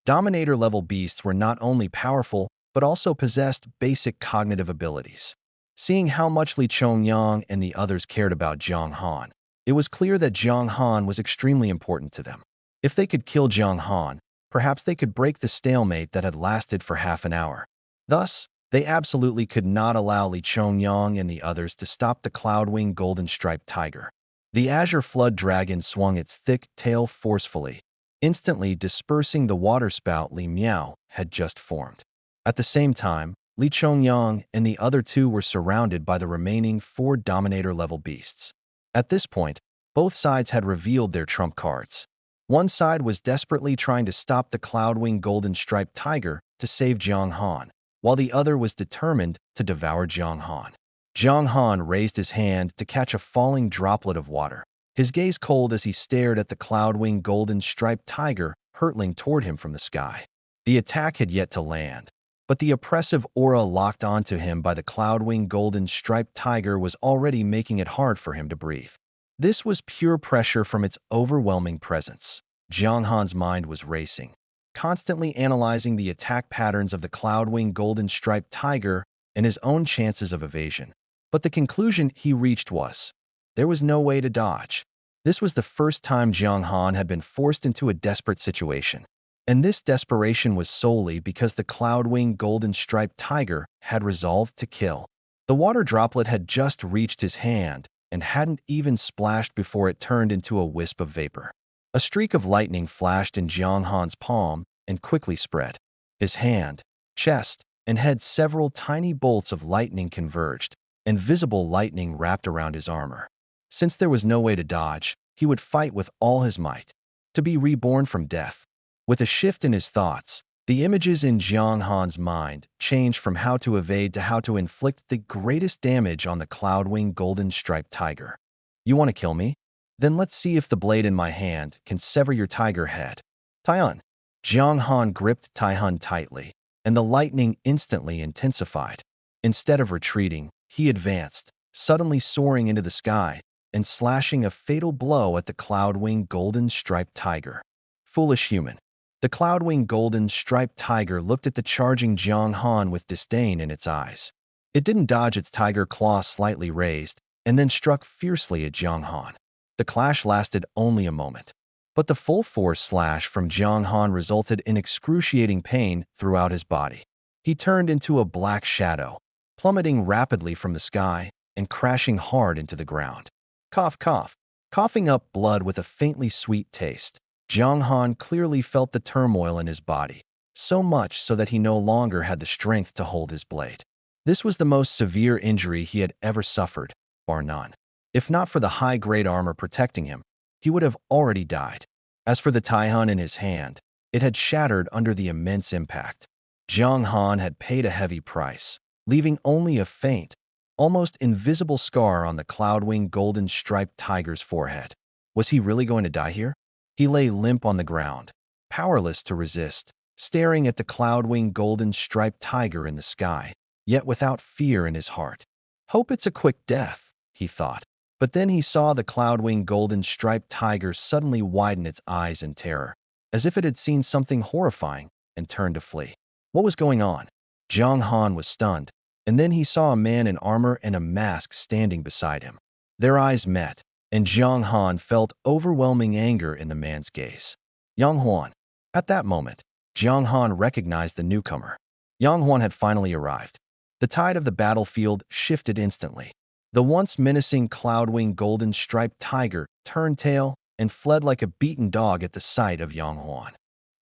Dominator-level beasts were not only powerful, but also possessed basic cognitive abilities. Seeing how much Li Chongyang and the others cared about Jiang Han, it was clear that Jiang Han was extremely important to them. If they could kill Jiang Han, perhaps they could break the stalemate that had lasted for half an hour. Thus, they absolutely could not allow Li Chongyang and the others to stop the cloud-winged golden-striped tiger. The Azure Flood Dragon swung its thick tail forcefully, instantly dispersing the waterspout Li Miao had just formed. At the same time, Li Chongyang and the other two were surrounded by the remaining 4 Dominator-level beasts. At this point, both sides had revealed their trump cards. One side was desperately trying to stop the cloud-winged golden-striped tiger to save Jiang Han, while the other was determined to devour Jiang Han. Jiang Han raised his hand to catch a falling droplet of water, his gaze cold as he stared at the cloud-winged golden-striped tiger hurtling toward him from the sky. The attack had yet to land, but the oppressive aura locked onto him by the cloud-winged golden-striped tiger was already making it hard for him to breathe. This was pure pressure from its overwhelming presence. Jiang Han's mind was racing, constantly analyzing the attack patterns of the cloud-winged golden-striped tiger and his own chances of evasion. But the conclusion he reached was, there was no way to dodge. This was the first time Jiang Han had been forced into a desperate situation. And this desperation was solely because the cloud-winged golden-striped tiger had resolved to kill. The water droplet had just reached his hand and hadn't even splashed before it turned into a wisp of vapor. A streak of lightning flashed in Jiang Han's palm and quickly spread. His hand, chest, and head several tiny bolts of lightning converged, and visible lightning wrapped around his armor. Since there was no way to dodge, he would fight with all his might, to be reborn from death. With a shift in his thoughts, the images in Jiang Han's mind changed from how to evade to how to inflict the greatest damage on the cloud-winged golden-striped tiger. You want to kill me? Then let's see if the blade in my hand can sever your tiger head. Taihan. Jiang Han gripped Taihan tightly, and the lightning instantly intensified. Instead of retreating, he advanced, suddenly soaring into the sky and slashing a fatal blow at the cloud-winged golden-striped tiger. Foolish human. The cloud-winged golden-striped tiger looked at the charging Jiang Han with disdain in its eyes. It didn't dodge its tiger claw slightly raised and then struck fiercely at Jiang Han. The clash lasted only a moment, but the full-force slash from Jiang Han resulted in excruciating pain throughout his body. He turned into a black shadow, plummeting rapidly from the sky and crashing hard into the ground. Cough, cough. Coughing up blood with a faintly sweet taste, Jiang Han clearly felt the turmoil in his body, so much so that he no longer had the strength to hold his blade. This was the most severe injury he had ever suffered, bar none. If not for the high-grade armor protecting him, he would have already died. As for the Taihan in his hand, it had shattered under the immense impact. Jiang Han had paid a heavy price, leaving only a faint, almost invisible scar on the cloud-winged golden-striped tiger's forehead. Was he really going to die here? He lay limp on the ground, powerless to resist, staring at the cloud-winged golden-striped tiger in the sky. yet without fear in his heart. Hope it's a quick death, he thought. But then he saw the cloud-winged golden-striped tiger suddenly widen its eyes in terror, as if it had seen something horrifying, and turned to flee. What was going on? Jiang Han was stunned, and then he saw a man in armor and a mask standing beside him. Their eyes met, and Jiang Han felt overwhelming anger in the man's gaze. Yang Huan. At that moment, Jiang Han recognized the newcomer. Yang Huan had finally arrived. The tide of the battlefield shifted instantly. The once menacing cloud-winged golden-striped tiger turned tail and fled like a beaten dog at the sight of Yang Huan.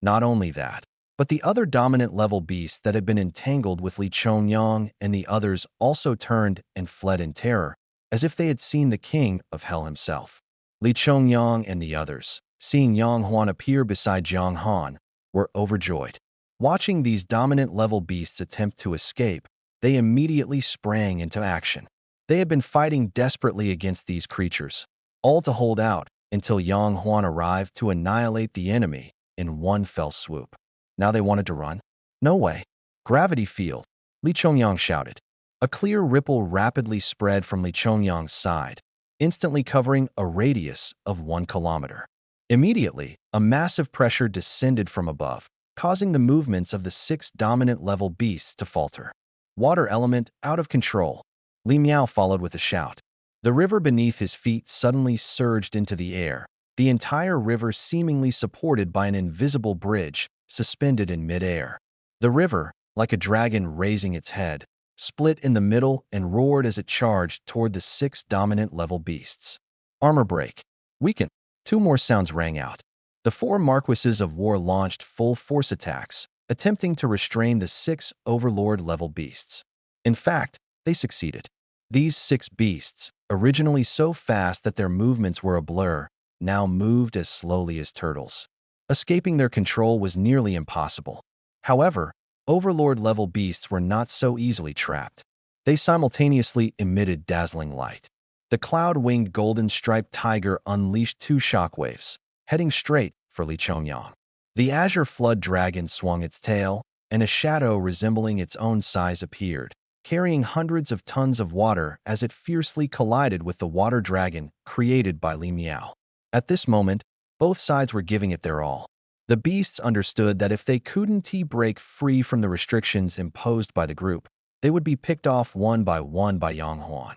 Not only that, but the other dominant level beasts that had been entangled with Li Chongyang and the others also turned and fled in terror, as if they had seen the king of hell himself. Li Chongyang and the others, seeing Yang Huan appear beside Jiang Han, were overjoyed. Watching these dominant level beasts attempt to escape, they immediately sprang into action. They had been fighting desperately against these creatures, all to hold out until Yang Huan arrived to annihilate the enemy in one fell swoop. Now they wanted to run? No way. Gravity field, Li Chongyang shouted. A clear ripple rapidly spread from Li Chongyang's side, instantly covering a radius of 1 kilometer. Immediately, a massive pressure descended from above, causing the movements of the 6 dominant level beasts to falter. Water element out of control. Li Miao followed with a shout. The river beneath his feet suddenly surged into the air, the entire river seemingly supported by an invisible bridge suspended in midair. The river, like a dragon raising its head, split in the middle and roared as it charged toward the 6 dominant level beasts. Armor break. Weaken. 2 more sounds rang out. The 4 Marquises of War launched full force attacks, attempting to restrain the 6 overlord level beasts. In fact, they succeeded. These 6 beasts, originally so fast that their movements were a blur, now moved as slowly as turtles. Escaping their control was nearly impossible. However, overlord-level beasts were not so easily trapped. They simultaneously emitted dazzling light. The cloud-winged golden-striped tiger unleashed 2 shockwaves, heading straight for Li Chongyang. The azure flood dragon swung its tail, and a shadow resembling its own size appeared, carrying hundreds of tons of water as it fiercely collided with the water dragon created by Li Miao. At this moment, both sides were giving it their all. The beasts understood that if they couldn't break free from the restrictions imposed by the group, they would be picked off one by Yang Huan.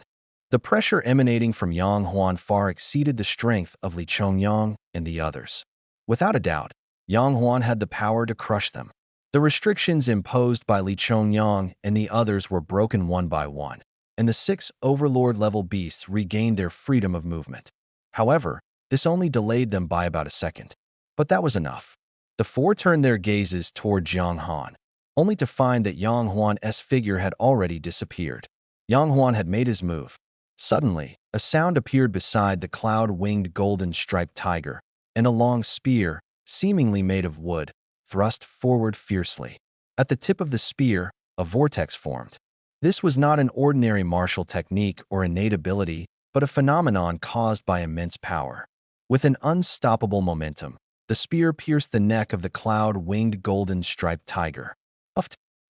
The pressure emanating from Yang Huan far exceeded the strength of Li Chongyang and the others. Without a doubt, Yang Huan had the power to crush them. The restrictions imposed by Li Chongyang and the others were broken one by one, and the 6 overlord-level beasts regained their freedom of movement. However, this only delayed them by about a second. But that was enough. The 4 turned their gazes toward Jiang Han, only to find that Yang Huan's figure had already disappeared. Yang Huan had made his move. Suddenly, a sound appeared beside the cloud-winged golden-striped tiger, and a long spear, seemingly made of wood, thrust forward fiercely. At the tip of the spear, a vortex formed. This was not an ordinary martial technique or innate ability, but a phenomenon caused by immense power. With an unstoppable momentum, the spear pierced the neck of the cloud-winged golden-striped tiger.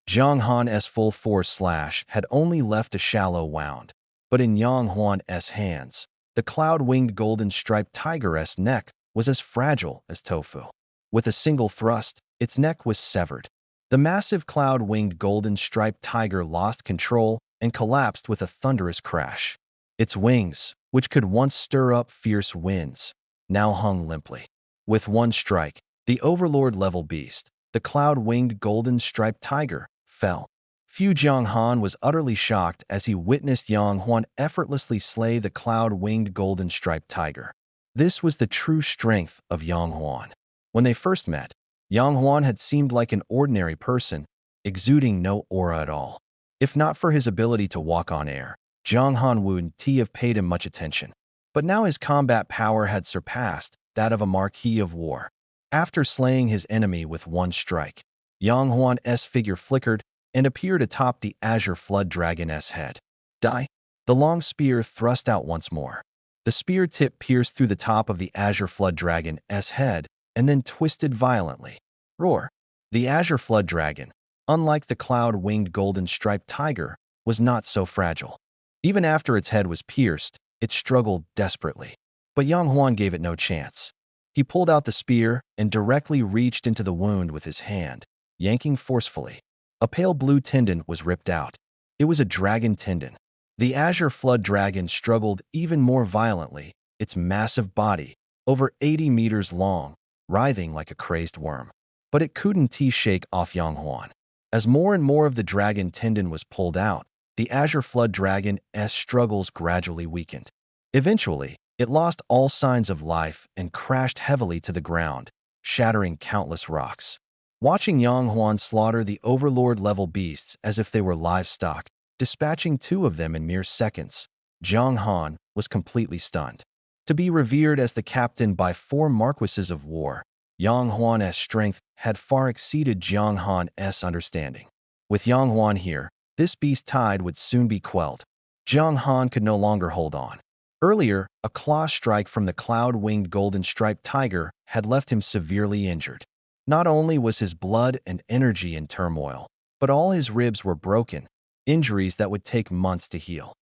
Jiang Han's full force slash had only left a shallow wound, but in Yang Huan's hands, the cloud-winged golden-striped tiger's neck was as fragile as tofu. With a single thrust, its neck was severed. The massive cloud-winged golden-striped tiger lost control and collapsed with a thunderous crash. Its wings, which could once stir up fierce winds, now hung limply. With one strike, the overlord-level beast, the cloud-winged golden-striped tiger, fell. Fu Jianghan was utterly shocked as he witnessed Yang Huan effortlessly slay the cloud-winged golden-striped tiger. This was the true strength of Yang Huan. When they first met, Yang Huan had seemed like an ordinary person, exuding no aura at all. If not for his ability to walk on air, Jiang Han wouldn't have paid him much attention. But now his combat power had surpassed that of a Marquis of War. After slaying his enemy with one strike, Yang Huan's figure flickered and appeared atop the azure flood dragon's head. Die! The long spear thrust out once more. The spear tip pierced through the top of the azure flood dragon's head and then twisted violently. Roar! The azure flood dragon, unlike the cloud-winged golden-striped tiger, was not so fragile. Even after its head was pierced, it struggled desperately. But Yang Huan gave it no chance. He pulled out the spear and directly reached into the wound with his hand, yanking forcefully. A pale blue tendon was ripped out. It was a dragon tendon. The azure flood dragon struggled even more violently, its massive body, over 80 meters long, writhing like a crazed worm. But it couldn't shake off Yang Huan. As more and more of the dragon tendon was pulled out, the azure flood dragon's struggles gradually weakened. Eventually, it lost all signs of life and crashed heavily to the ground, shattering countless rocks. Watching Yang Huan slaughter the overlord-level beasts as if they were livestock, dispatching 2 of them in mere seconds, Jiang Han was completely stunned. To be revered as the captain by 4 marquises of war, Yang Huan's strength had far exceeded Jiang Han's understanding. With Yang Huan here, this beast tide would soon be quelled. Jiang Han could no longer hold on. Earlier, a claw strike from the cloud-winged golden-striped tiger had left him severely injured. Not only was his blood and energy in turmoil, but all his ribs were broken, injuries that would take months to heal.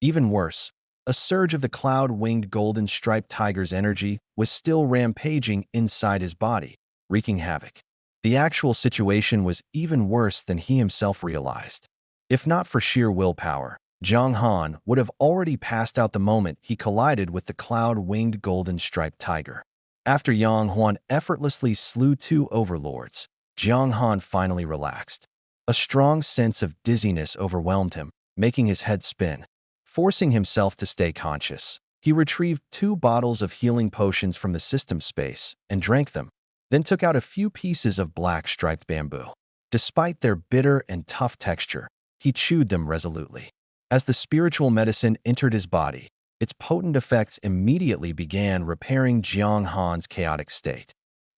Even worse, a surge of the cloud-winged golden-striped tiger's energy was still rampaging inside his body, wreaking havoc. The actual situation was even worse than he himself realized. If not for sheer willpower, Jiang Han would have already passed out the moment he collided with the cloud-winged golden-striped tiger. After Yang Huan effortlessly slew 2 overlords, Jiang Han finally relaxed. A strong sense of dizziness overwhelmed him, making his head spin. Forcing himself to stay conscious, he retrieved 2 bottles of healing potions from the system space and drank them, then took out a few pieces of black striped bamboo. Despite their bitter and tough texture, he chewed them resolutely. As the spiritual medicine entered his body, its potent effects immediately began repairing Jiang Han's chaotic state.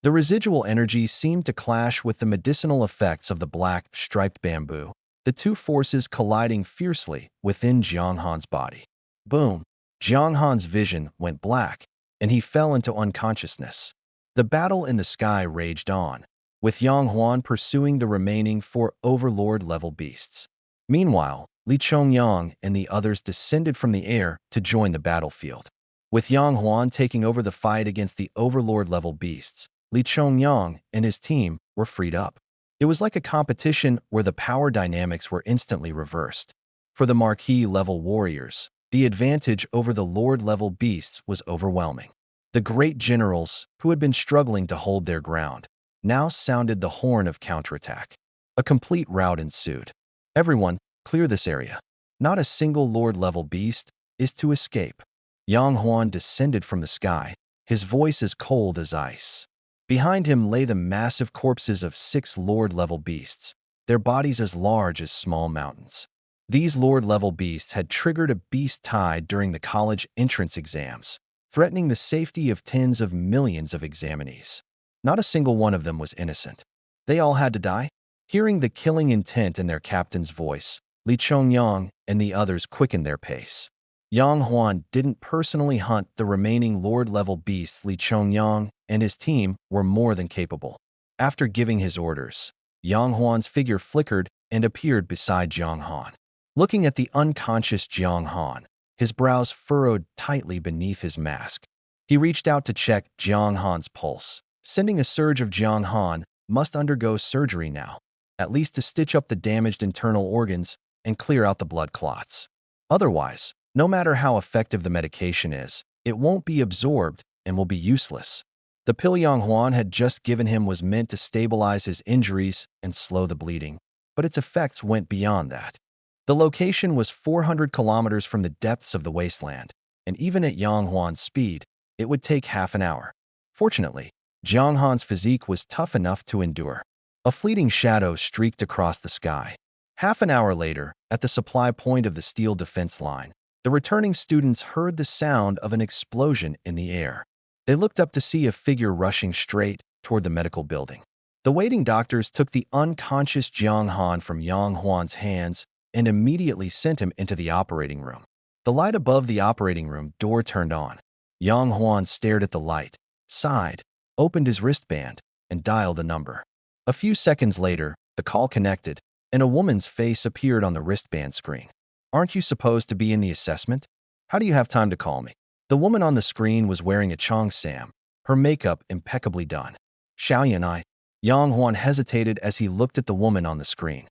The residual energy seemed to clash with the medicinal effects of the black striped bamboo, the 2 forces colliding fiercely within Jiang Han's body. Boom! Jiang Han's vision went black, and he fell into unconsciousness. The battle in the sky raged on, with Yang Huan pursuing the remaining 4 overlord-level beasts. Meanwhile, Li Chongyang and the others descended from the air to join the battlefield. With Yang Huan taking over the fight against the overlord-level beasts, Li Chongyang and his team were freed up. It was like a competition where the power dynamics were instantly reversed. For the Marquis-level warriors, the advantage over the Lord-level beasts was overwhelming. The great generals, who had been struggling to hold their ground, now sounded the horn of counterattack. A complete rout ensued. Everyone, clear this area. Not a single Lord-level beast is to escape. Yang Huan descended from the sky, his voice as cold as ice. Behind him lay the massive corpses of 6 Lord-level beasts, their bodies as large as small mountains. These Lord-level beasts had triggered a beast tide during the college entrance exams, threatening the safety of tens of millions of examinees. Not a single one of them was innocent. They all had to die. Hearing the killing intent in their captain's voice, Li Chongyang and the others quickened their pace. Yang Huan didn't personally hunt the remaining Lord-level beasts. Li Chongyang and his team were more than capable. After giving his orders, Yang Huan's figure flickered and appeared beside Jiang Han. Looking at the unconscious Jiang Han, his brows furrowed tightly beneath his mask. He reached out to check Jiang Han's pulse, sending a surge of Jiang Han must undergo surgery now, at least to stitch up the damaged internal organs and clear out the blood clots. Otherwise, no matter how effective the medication is, it won't be absorbed and will be useless. The pill Yang Huan had just given him was meant to stabilize his injuries and slow the bleeding, but its effects went beyond that. The location was 400 kilometers from the depths of the wasteland, and even at Yang Huan's speed, it would take half an hour. Fortunately, Jiang Han's physique was tough enough to endure. A fleeting shadow streaked across the sky. Half an hour later, at the supply point of the steel defense line, the returning students heard the sound of an explosion in the air. They looked up to see a figure rushing straight toward the medical building. The waiting doctors took the unconscious Jiang Han from Yang Huan's hands and immediately sent him into the operating room. The light above the operating room door turned on. Yang Huan stared at the light, sighed, opened his wristband, and dialed a number. A few seconds later, The call connected, and a woman's face appeared on the wristband screen. Aren't you supposed to be in the assessment? How do you have time to call me? The woman on the screen was wearing a cheongsam, her makeup impeccably done. Xiaoyan and Yang Huan hesitated as he looked at the woman on the screen.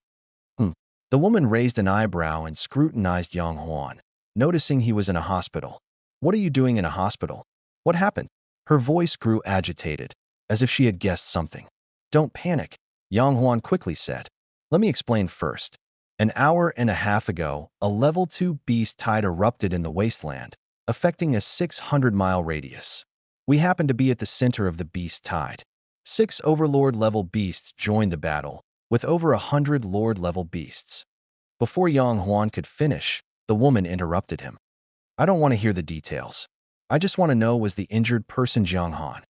The woman raised an eyebrow and scrutinized Yang Huan, noticing he was in a hospital. What are you doing in a hospital? What happened? Her voice grew agitated, as if she had guessed something. Don't panic, Yang Huan quickly said. Let me explain first. An hour and a half ago, a level 2 beast tide erupted in the wasteland, affecting a 600-mile radius. We happened to be at the center of the beast tide. 6 Overlord-level beasts joined the battle, with over 100 Lord-level beasts. Before Yang Huan could finish, the woman interrupted him. I don't want to hear the details. I just want to know, was the injured person Jiang Han?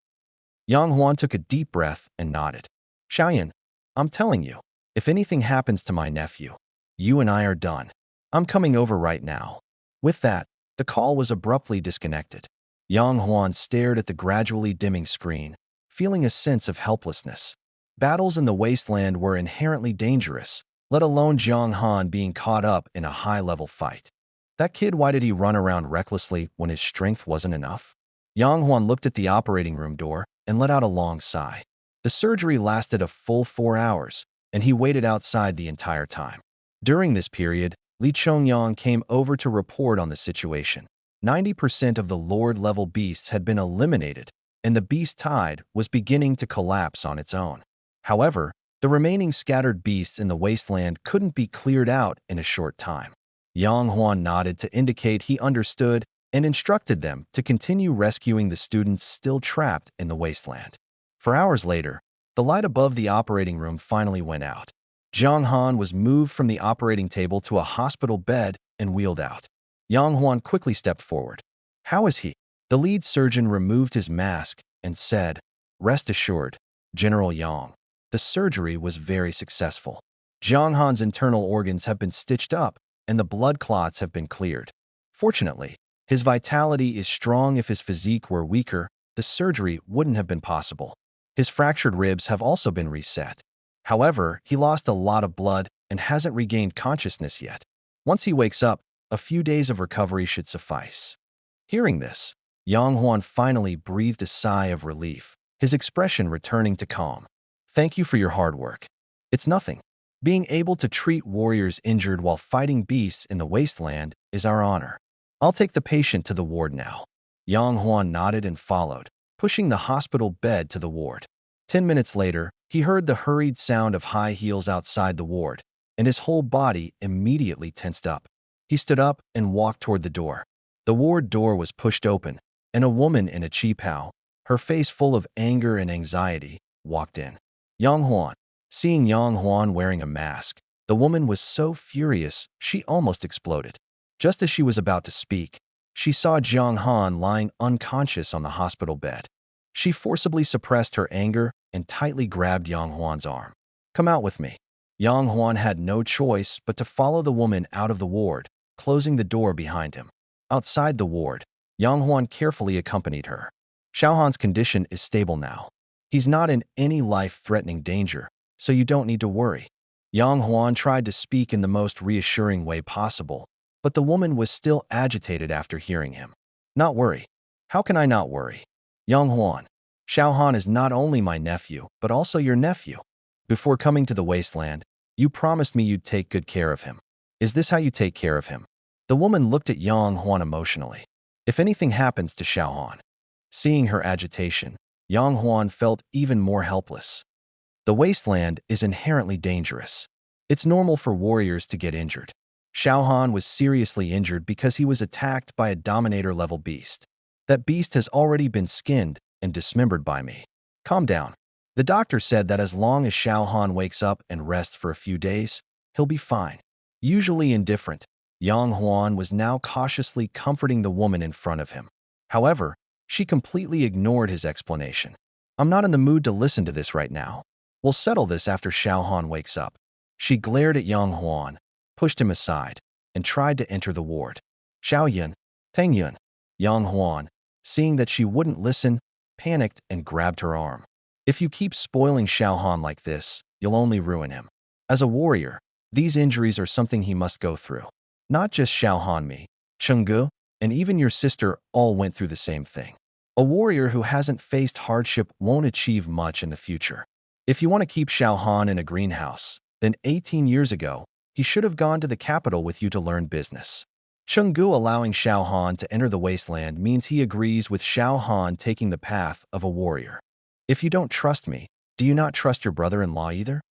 Yang Huan took a deep breath and nodded. Xiaoyan, I'm telling you, if anything happens to my nephew, you and I are done. I'm coming over right now. With that, the call was abruptly disconnected. Yang Huan stared at the gradually dimming screen, feeling a sense of helplessness. Battles in the wasteland were inherently dangerous, let alone Jiang Han being caught up in a high-level fight. That kid, why did he run around recklessly when his strength wasn't enough? Yang Huan looked at the operating room door and let out a long sigh. The surgery lasted a full 4 hours, and he waited outside the entire time. During this period, Li Chongyang came over to report on the situation. 90% of the Lord-level beasts had been eliminated, and the beast tide was beginning to collapse on its own. However, the remaining scattered beasts in the wasteland couldn't be cleared out in a short time. Yang Huan nodded to indicate he understood and instructed them to continue rescuing the students still trapped in the wasteland. For hours later, the light above the operating room finally went out. Jiang Han was moved from the operating table to a hospital bed and wheeled out. Yang Huan quickly stepped forward. How is he? The lead surgeon removed his mask and said, Rest assured, General Yang. The surgery was very successful. Jiang Han's internal organs have been stitched up, and the blood clots have been cleared. Fortunately, his vitality is strong. If his physique were weaker, the surgery wouldn't have been possible. His fractured ribs have also been reset. However, he lost a lot of blood and hasn't regained consciousness yet. Once he wakes up, a few days of recovery should suffice. Hearing this, Yang Huan finally breathed a sigh of relief, his expression returning to calm. Thank you for your hard work. It's nothing. Being able to treat warriors injured while fighting beasts in the wasteland is our honor. I'll take the patient to the ward now. Yang Huan nodded and followed, pushing the hospital bed to the ward. 10 minutes later, he heard the hurried sound of high heels outside the ward, and his whole body immediately tensed up. He stood up and walked toward the door. The ward door was pushed open, and a woman in a qipao, her face full of anger and anxiety, walked in. Yang Huan. Seeing Yang Huan wearing a mask, the woman was so furious she almost exploded. Just as she was about to speak, she saw Jiang Han lying unconscious on the hospital bed. She forcibly suppressed her anger and tightly grabbed Yang Huan's arm. Come out with me. Yang Huan had no choice but to follow the woman out of the ward, closing the door behind him. Outside the ward, Yang Huan carefully accompanied her. Xiao Han's condition is stable now. He's not in any life-threatening danger, so you don't need to worry. Yang Huan tried to speak in the most reassuring way possible, but the woman was still agitated after hearing him. Not worry. How can I not worry? Yang Huan, Xiao Han is not only my nephew, but also your nephew. Before coming to the wasteland, you promised me you'd take good care of him. Is this how you take care of him? The woman looked at Yang Huan emotionally. If anything happens to Xiao Han. Seeing her agitation, Yang Huan felt even more helpless. The wasteland is inherently dangerous. It's normal for warriors to get injured. Xiao Han was seriously injured because he was attacked by a Dominator-level beast. That beast has already been skinned and dismembered by me. Calm down. The doctor said that as long as Xiao Han wakes up and rests for a few days, he'll be fine. Usually indifferent, Yang Huan was now cautiously comforting the woman in front of him. However, she completely ignored his explanation. I'm not in the mood to listen to this right now. We'll settle this after Xiao Han wakes up. She glared at Yang Huan, pushed him aside, and tried to enter the ward. Xiaoyan, Tengyun. Yang Huan, seeing that she wouldn't listen, panicked and grabbed her arm. If you keep spoiling Xiao Han like this, you'll only ruin him. As a warrior, these injuries are something he must go through. Not just Xiao Hanmi, Chenggu, and even your sister all went through the same thing. A warrior who hasn't faced hardship won't achieve much in the future. If you want to keep Xiao Han in a greenhouse, then 18 years ago, he should have gone to the capital with you to learn business. Chenggu allowing Xiao Han to enter the wasteland means he agrees with Xiao Han taking the path of a warrior. If you don't trust me, do you not trust your brother-in-law either?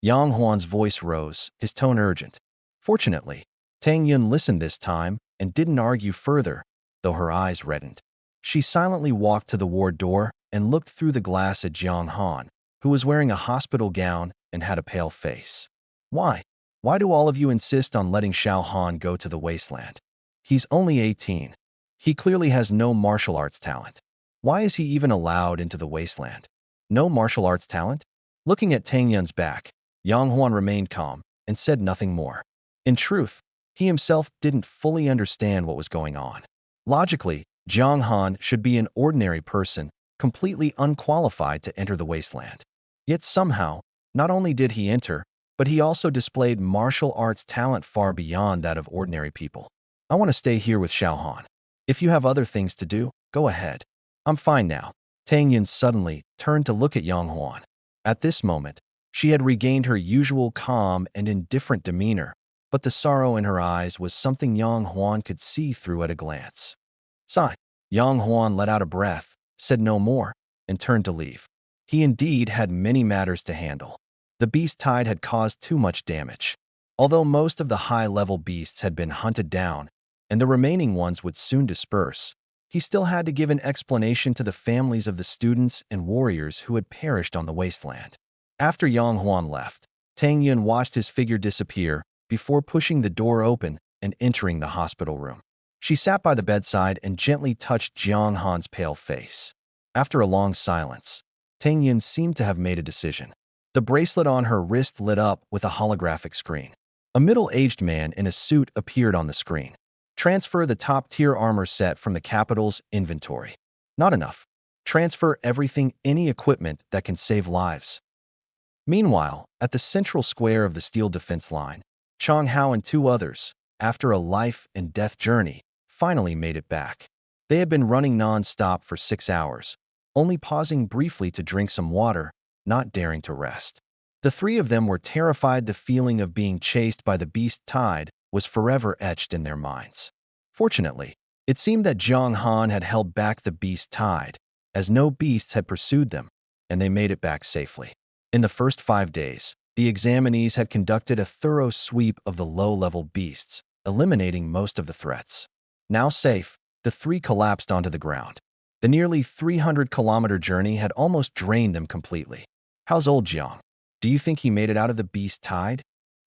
Yang Huan's voice rose, his tone urgent. Fortunately, Tang Yun listened this time and didn't argue further, though her eyes reddened. She silently walked to the ward door and looked through the glass at Jiang Han, who was wearing a hospital gown and had a pale face. Why? Why do all of you insist on letting Xiao Han go to the wasteland? He's only 18. He clearly has no martial arts talent. Why is he even allowed into the wasteland? No martial arts talent? Looking at Tang Yun's back, Yang Huan remained calm and said nothing more. In truth, he himself didn't fully understand what was going on. Logically, Jiang Han should be an ordinary person, completely unqualified to enter the wasteland. Yet somehow, not only did he enter, but he also displayed martial arts talent far beyond that of ordinary people. I want to stay here with Xiao Han. If you have other things to do, go ahead. I'm fine now. Tang Yun suddenly turned to look at Yang Huan. At this moment, she had regained her usual calm and indifferent demeanor, but the sorrow in her eyes was something Yang Huan could see through at a glance. Sigh. Yang Huan let out a breath, said no more, and turned to leave. He indeed had many matters to handle. The beast tide had caused too much damage. Although most of the high-level beasts had been hunted down, and the remaining ones would soon disperse, he still had to give an explanation to the families of the students and warriors who had perished on the wasteland. After Yang Huan left, Tang Yun watched his figure disappear before pushing the door open and entering the hospital room. She sat by the bedside and gently touched Jiang Han's pale face. After a long silence, Tang Yun seemed to have made a decision. The bracelet on her wrist lit up with a holographic screen. A middle-aged man in a suit appeared on the screen. Transfer the top-tier armor set from the capital's inventory. Not enough. Transfer everything, any equipment that can save lives. Meanwhile, at the central square of the steel defense line, Chong Hao and two others, after a life-and-death journey, finally made it back. They had been running non-stop for 6 hours, only pausing briefly to drink some water, not daring to rest. The three of them were terrified. The feeling of being chased by the beast tide was forever etched in their minds. Fortunately, it seemed that Jiang Han had held back the beast tide, as no beasts had pursued them, and they made it back safely. In the first 5 days, the examinees had conducted a thorough sweep of the low-level beasts, eliminating most of the threats. Now safe, the three collapsed onto the ground. The nearly 300-kilometer journey had almost drained them completely. How's old Jiang? Do you think he made it out of the beast tide?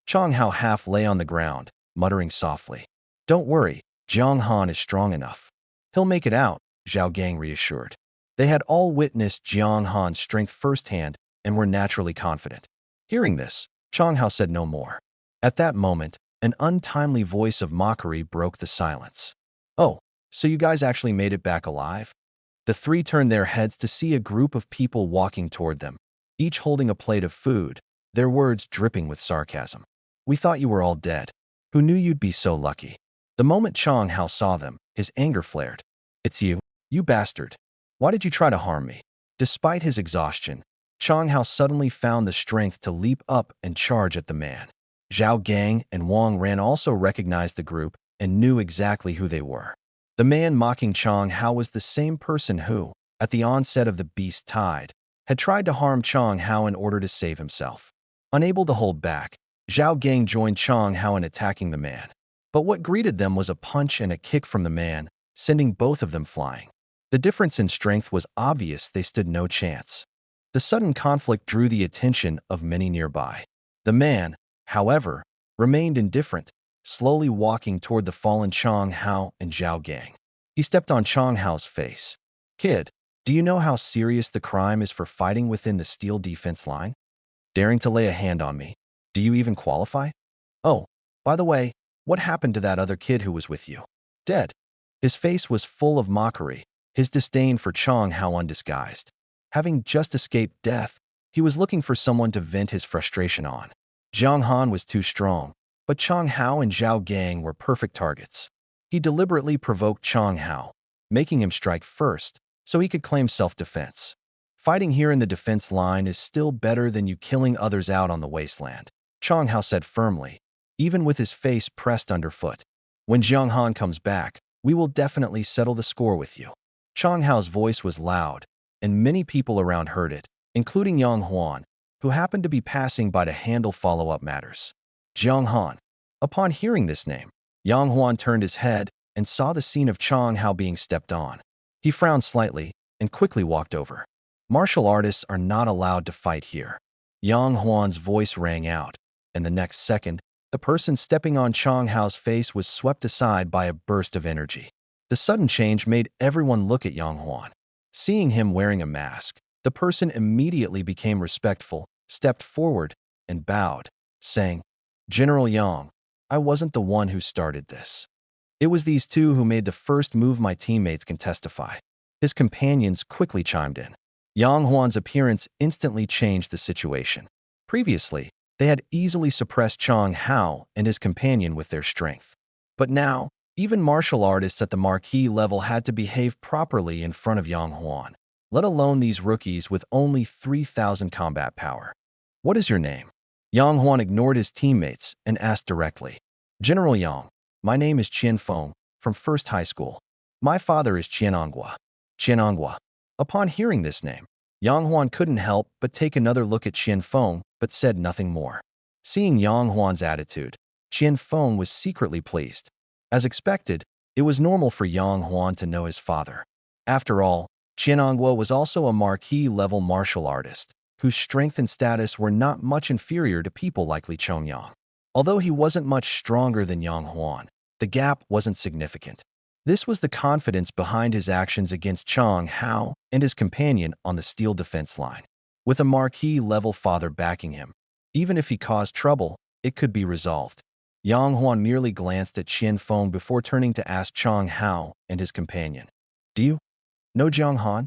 Chong Hao half lay on the ground, muttering softly. Don't worry, Jiang Han is strong enough. He'll make it out, Zhao Gang reassured. They had all witnessed Jiang Han's strength firsthand and were naturally confident. Hearing this, Chong Hao said no more. At that moment, an untimely voice of mockery broke the silence. Oh, so you guys actually made it back alive? The three turned their heads to see a group of people walking toward them, each holding a plate of food, their words dripping with sarcasm. We thought you were all dead. Who knew you'd be so lucky? The moment Chong Hao saw them, his anger flared. It's you, you bastard. Why did you try to harm me? Despite his exhaustion, Chong Hao suddenly found the strength to leap up and charge at the man. Zhao Gang and Wang Ran also recognized the group and knew exactly who they were. The man mocking Chong Hao was the same person who, at the onset of the beast tide, had tried to harm Chong Hao in order to save himself. Unable to hold back, Zhao Gang joined Chong Hao in attacking the man. But what greeted them was a punch and a kick from the man, sending both of them flying. The difference in strength was obvious. They stood no chance. The sudden conflict drew the attention of many nearby. The man, however, remained indifferent, slowly walking toward the fallen Chong Hao and Zhao Gang. He stepped on Chong Hao's face. Kid, do you know how serious the crime is for fighting within the steel defense line? Daring to lay a hand on me? Do you even qualify? Oh, by the way, what happened to that other kid who was with you? Dead. His face was full of mockery, his disdain for Chong Hao undisguised. Having just escaped death, he was looking for someone to vent his frustration on. Jiang Han was too strong, but Chang Hao and Zhao Gang were perfect targets. He deliberately provoked Chang Hao, making him strike first so he could claim self-defense. Fighting here in the defense line is still better than you killing others out on the wasteland, Chang Hao said firmly, even with his face pressed underfoot. When Jiang Han comes back, we will definitely settle the score with you. Chang Hao's voice was loud, and many people around heard it, including Yang Huan, who happened to be passing by to handle follow-up matters. Jiang Han. Upon hearing this name, Yang Huan turned his head and saw the scene of Chang Hao being stepped on. He frowned slightly and quickly walked over. Martial artists are not allowed to fight here. Yang Huan's voice rang out, and the next second, the person stepping on Chang Hao's face was swept aside by a burst of energy. The sudden change made everyone look at Yang Huan. Seeing him wearing a mask, the person immediately became respectful, stepped forward, and bowed, saying, "General Yang, I wasn't the one who started this. It was these two who made the first move. My teammates can testify." His companions quickly chimed in. Yang Huan's appearance instantly changed the situation. Previously, they had easily suppressed Chang Hao and his companion with their strength. But now, even martial artists at the marquee level had to behave properly in front of Yang Huan, let alone these rookies with only 3,000 combat power. "What is your name?" Yang Huan ignored his teammates and asked directly. "General Yang, my name is Qian Feng, from First High School. My father is Qian Anghua." Qian Anghua. Upon hearing this name, Yang Huan couldn't help but take another look at Qian Feng, but said nothing more. Seeing Yang Huan's attitude, Qian Feng was secretly pleased. As expected, it was normal for Yang Huan to know his father. After all, Qian Anghua was also a marquee-level martial artist, whose strength and status were not much inferior to people like Li Chongyang. Although he wasn't much stronger than Yang Huan, the gap wasn't significant. This was the confidence behind his actions against Chang Hao and his companion on the steel defense line. With a marquee-level father backing him, even if he caused trouble, it could be resolved. Yang Huan merely glanced at Qian Feng before turning to ask Chang Hao and his companion, "Do you know Jiang Han?"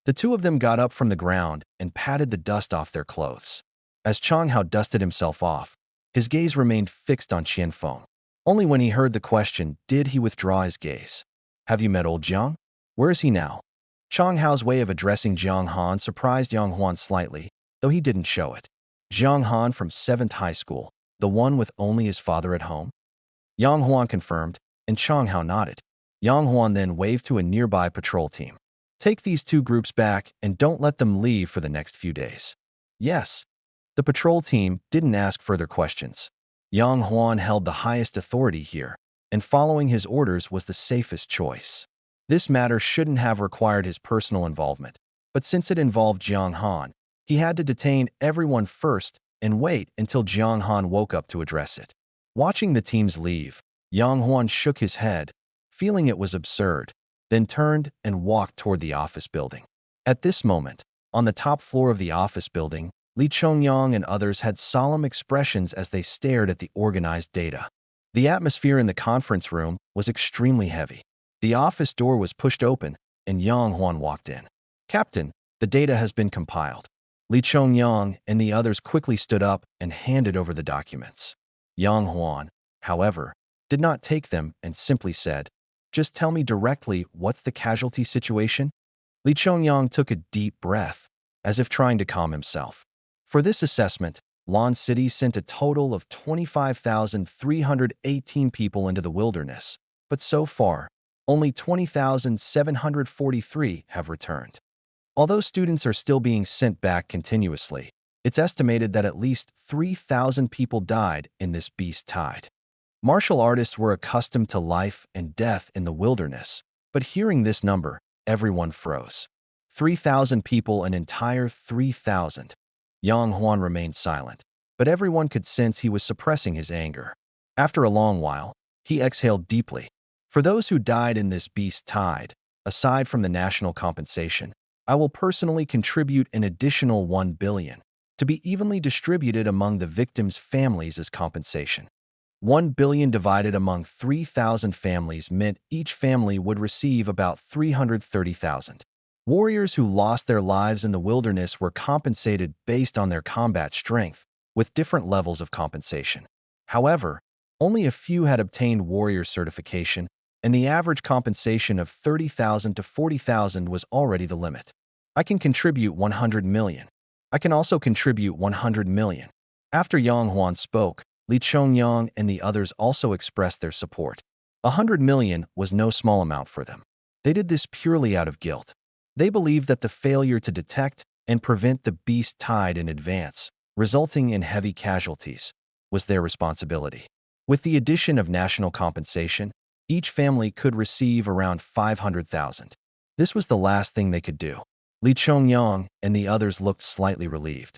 The two of them got up from the ground and patted the dust off their clothes. As Chang Hao dusted himself off, his gaze remained fixed on Qian Feng. Only when he heard the question did he withdraw his gaze. "Have you met old Jiang? Where is he now?" Chang Hao's way of addressing Jiang Han surprised Yang Huan slightly, though he didn't show it. "Jiang Han from 7th High School, the one with only his father at home?" Yang Huan confirmed, and Chang Hao nodded. Yang Huan then waved to a nearby patrol team. "Take these two groups back and don't let them leave for the next few days." "Yes." The patrol team didn't ask further questions. Yang Huan held the highest authority here, and following his orders was the safest choice. This matter shouldn't have required his personal involvement, but since it involved Jiang Han, he had to detain everyone first and wait until Jiang Han woke up to address it. Watching the teams leave, Yang Huan shook his head, feeling it was absurd, then turned and walked toward the office building. At this moment, on the top floor of the office building, Li Chongyang and others had solemn expressions as they stared at the organized data. The atmosphere in the conference room was extremely heavy. The office door was pushed open, and Yang Huan walked in. "Captain, the data has been compiled." Li Chongyang and the others quickly stood up and handed over the documents. Yang Huan, however, did not take them and simply said, "Just tell me directly what's the casualty situation?" Li Chongyang took a deep breath, as if trying to calm himself. For this assessment, Lan City sent a total of 25,318 people into the wilderness, but so far, only 20,743 have returned. Although students are still being sent back continuously, it's estimated that at least 3,000 people died in this beast tide. Martial artists were accustomed to life and death in the wilderness, but hearing this number, everyone froze. 3,000 people, an entire 3,000. Yang Huan remained silent, but everyone could sense he was suppressing his anger. After a long while, he exhaled deeply. "For those who died in this beast tide, aside from the national compensation, I will personally contribute an additional 1 billion, to be evenly distributed among the victims' families as compensation." 1 billion divided among 3,000 families meant each family would receive about 330,000. Warriors who lost their lives in the wilderness were compensated based on their combat strength, with different levels of compensation. However, only a few had obtained warrior certification, and the average compensation of 30,000 to 40,000 was already the limit. I can contribute 100 million. I can also contribute 100 million. After Yang Huan spoke, Li Chongyang and the others also expressed their support. 100 million was no small amount for them. They did this purely out of guilt. They believed that the failure to detect and prevent the beast tide in advance, resulting in heavy casualties, was their responsibility. With the addition of national compensation, each family could receive around 500,000. This was the last thing they could do. Li Chongyang and the others looked slightly relieved.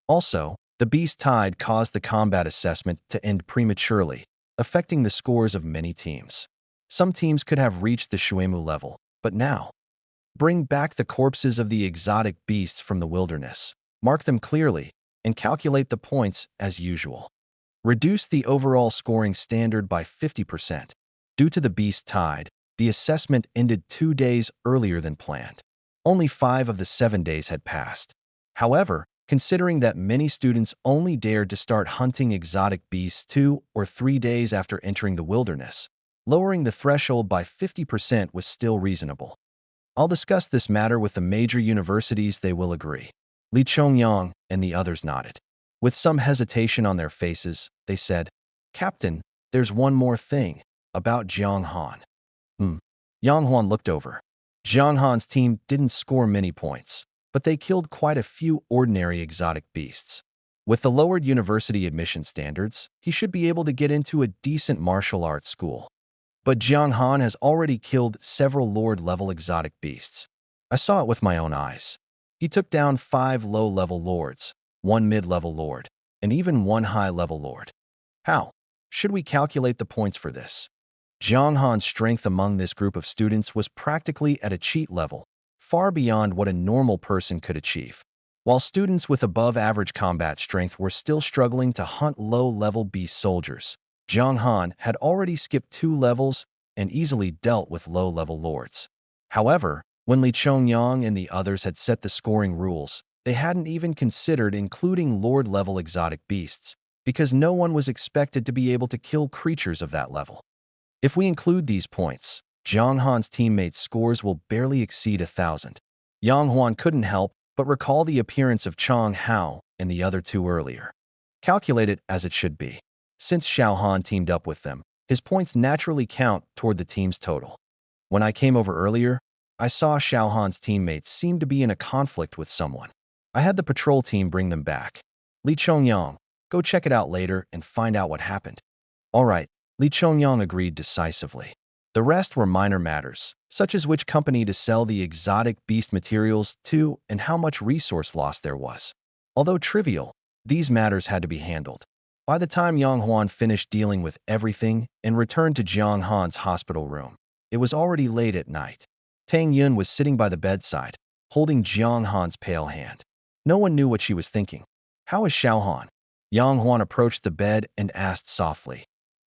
Also, the beast tide caused the combat assessment to end prematurely, affecting the scores of many teams. Some teams could have reached the Shuemu level, but now, bring back the corpses of the exotic beasts from the wilderness, mark them clearly, and calculate the points as usual. Reduce the overall scoring standard by 50%. Due to the beast tide, the assessment ended 2 days earlier than planned. Only 5 of the 7 days had passed. However, considering that many students only dared to start hunting exotic beasts 2 or 3 days after entering the wilderness, lowering the threshold by 50% was still reasonable. I'll discuss this matter with the major universities. They will agree. Li Chongyang and the others nodded. With some hesitation on their faces, they said, "Captain, there's one more thing, about Jiang Han." Yang Huan looked over. Jiang Han's team didn't score many points, but they killed quite a few ordinary exotic beasts. With the lowered university admission standards, he should be able to get into a decent martial arts school. But Jiang Han has already killed several lord-level exotic beasts. I saw it with my own eyes. He took down 5 low-level lords, 1 mid-level lord, and even 1 high-level lord. How should we calculate the points for this? Jiang Han's strength among this group of students was practically at a cheat level, far beyond what a normal person could achieve. While students with above-average combat strength were still struggling to hunt low-level beast soldiers, Jiang Han had already skipped 2 levels and easily dealt with low-level lords. However, when Li Chongyang and the others had set the scoring rules, they hadn't even considered including lord-level exotic beasts, because no one was expected to be able to kill creatures of that level. If we include these points, Jiang Han's teammates' scores will barely exceed 1,000. Yang Huan couldn't help but recall the appearance of Chang Hao and the other 2 earlier. Calculate it as it should be. Since Xiao Han teamed up with them, his points naturally count toward the team's total. When I came over earlier, I saw Xiao Han's teammates seem to be in a conflict with someone. I had the patrol team bring them back. Li Chongyang, go check it out later and find out what happened. All right, Li Chongyang agreed decisively. The rest were minor matters, such as which company to sell the exotic beast materials to and how much resource loss there was. Although trivial, these matters had to be handled. By the time Yang Huan finished dealing with everything and returned to Jiang Han's hospital room, it was already late at night. Tang Yun was sitting by the bedside, holding Jiang Han's pale hand. No one knew what she was thinking. "How is Xiao Han?" Yang Huan approached the bed and asked softly.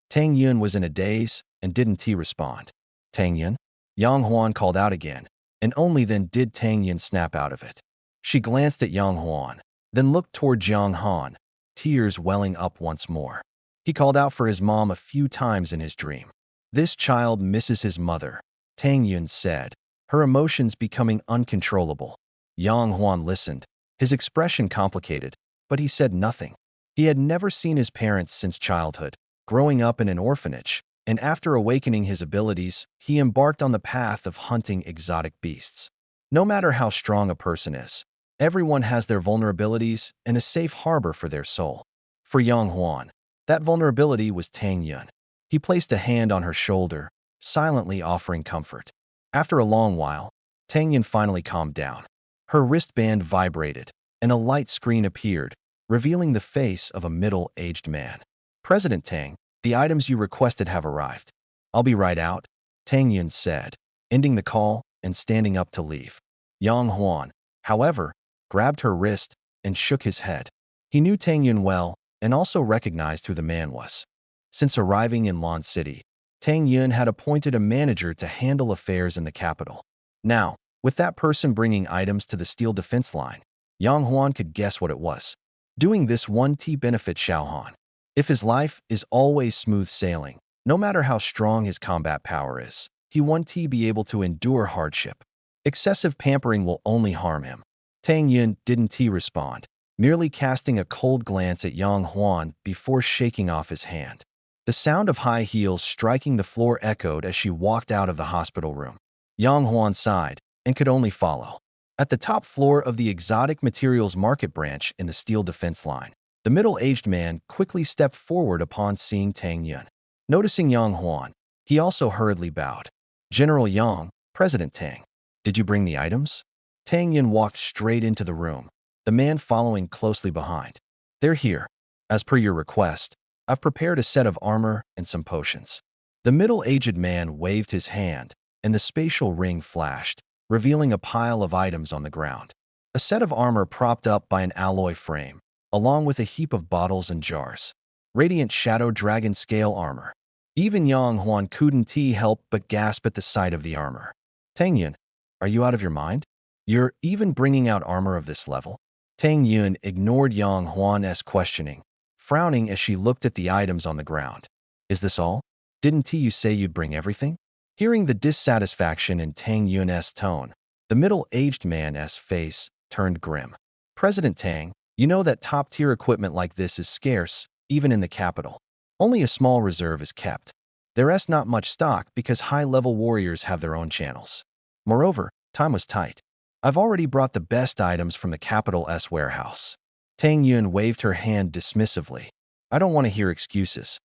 Tang Yun was in a daze, and didn't he respond. "Tang Yun?" Yang Huan called out again, and only then did Tang Yun snap out of it. She glanced at Yang Huan, then looked toward Jiang Han, tears welling up once more. He called out for his mom a few times in his dream. "This child misses his mother," Tang Yun said, her emotions becoming uncontrollable. Yang Huan listened, his expression complicated, but he said nothing. He had never seen his parents since childhood, growing up in an orphanage, and after awakening his abilities, he embarked on the path of hunting exotic beasts. No matter how strong a person is, everyone has their vulnerabilities and a safe harbor for their soul. For Yang Huan, that vulnerability was Tang Yun. He placed a hand on her shoulder, silently offering comfort. After a long while, Tang Yun finally calmed down. Her wristband vibrated, and a light screen appeared, revealing the face of a middle-aged man. "President Tang, the items you requested have arrived." "I'll be right out," Tang Yun said, ending the call and standing up to leave. Yang Huan, however, grabbed her wrist and shook his head. He knew Tang Yun well and also recognized who the man was. Since arriving in Lan City, Tang Yun had appointed a manager to handle affairs in the capital. Now, with that person bringing items to the steel defense line, Yang Huan could guess what it was. Doing this one T benefits Xiaohan. If his life is always smooth sailing, no matter how strong his combat power is, he one T be able to endure hardship. Excessive pampering will only harm him. Tang Yun didn't T respond, merely casting a cold glance at Yang Huan before shaking off his hand. The sound of high heels striking the floor echoed as she walked out of the hospital room. Yang Huan sighed and could only follow. At the top floor of the exotic materials market branch in the steel defense line, the middle-aged man quickly stepped forward upon seeing Tang Yun. Noticing Yang Huan, he also hurriedly bowed. General Yang, President Tang, did you bring the items? Tang Yun walked straight into the room, the man following closely behind. They're here. As per your request, I've prepared a set of armor and some potions. The middle-aged man waved his hand, and the spatial ring flashed, revealing a pile of items on the ground. A set of armor propped up by an alloy frame, along with a heap of bottles and jars. Radiant Shadow Dragon Scale Armor. Even Yang Huan couldn't help but gasp at the sight of the armor. Tang Yun, are you out of your mind? You're even bringing out armor of this level? Tang Yun ignored Yang Huan's questioning, frowning as she looked at the items on the ground. Is this all? Didn't you say you'd bring everything? Hearing the dissatisfaction in Tang Yun's tone, the middle-aged man's face turned grim. President Tang, you know that top-tier equipment like this is scarce, even in the capital. Only a small reserve is kept. There's not much stock because high-level warriors have their own channels. Moreover, time was tight. I've already brought the best items from the capital's warehouse. Tang Yun waved her hand dismissively. I don't want to hear excuses.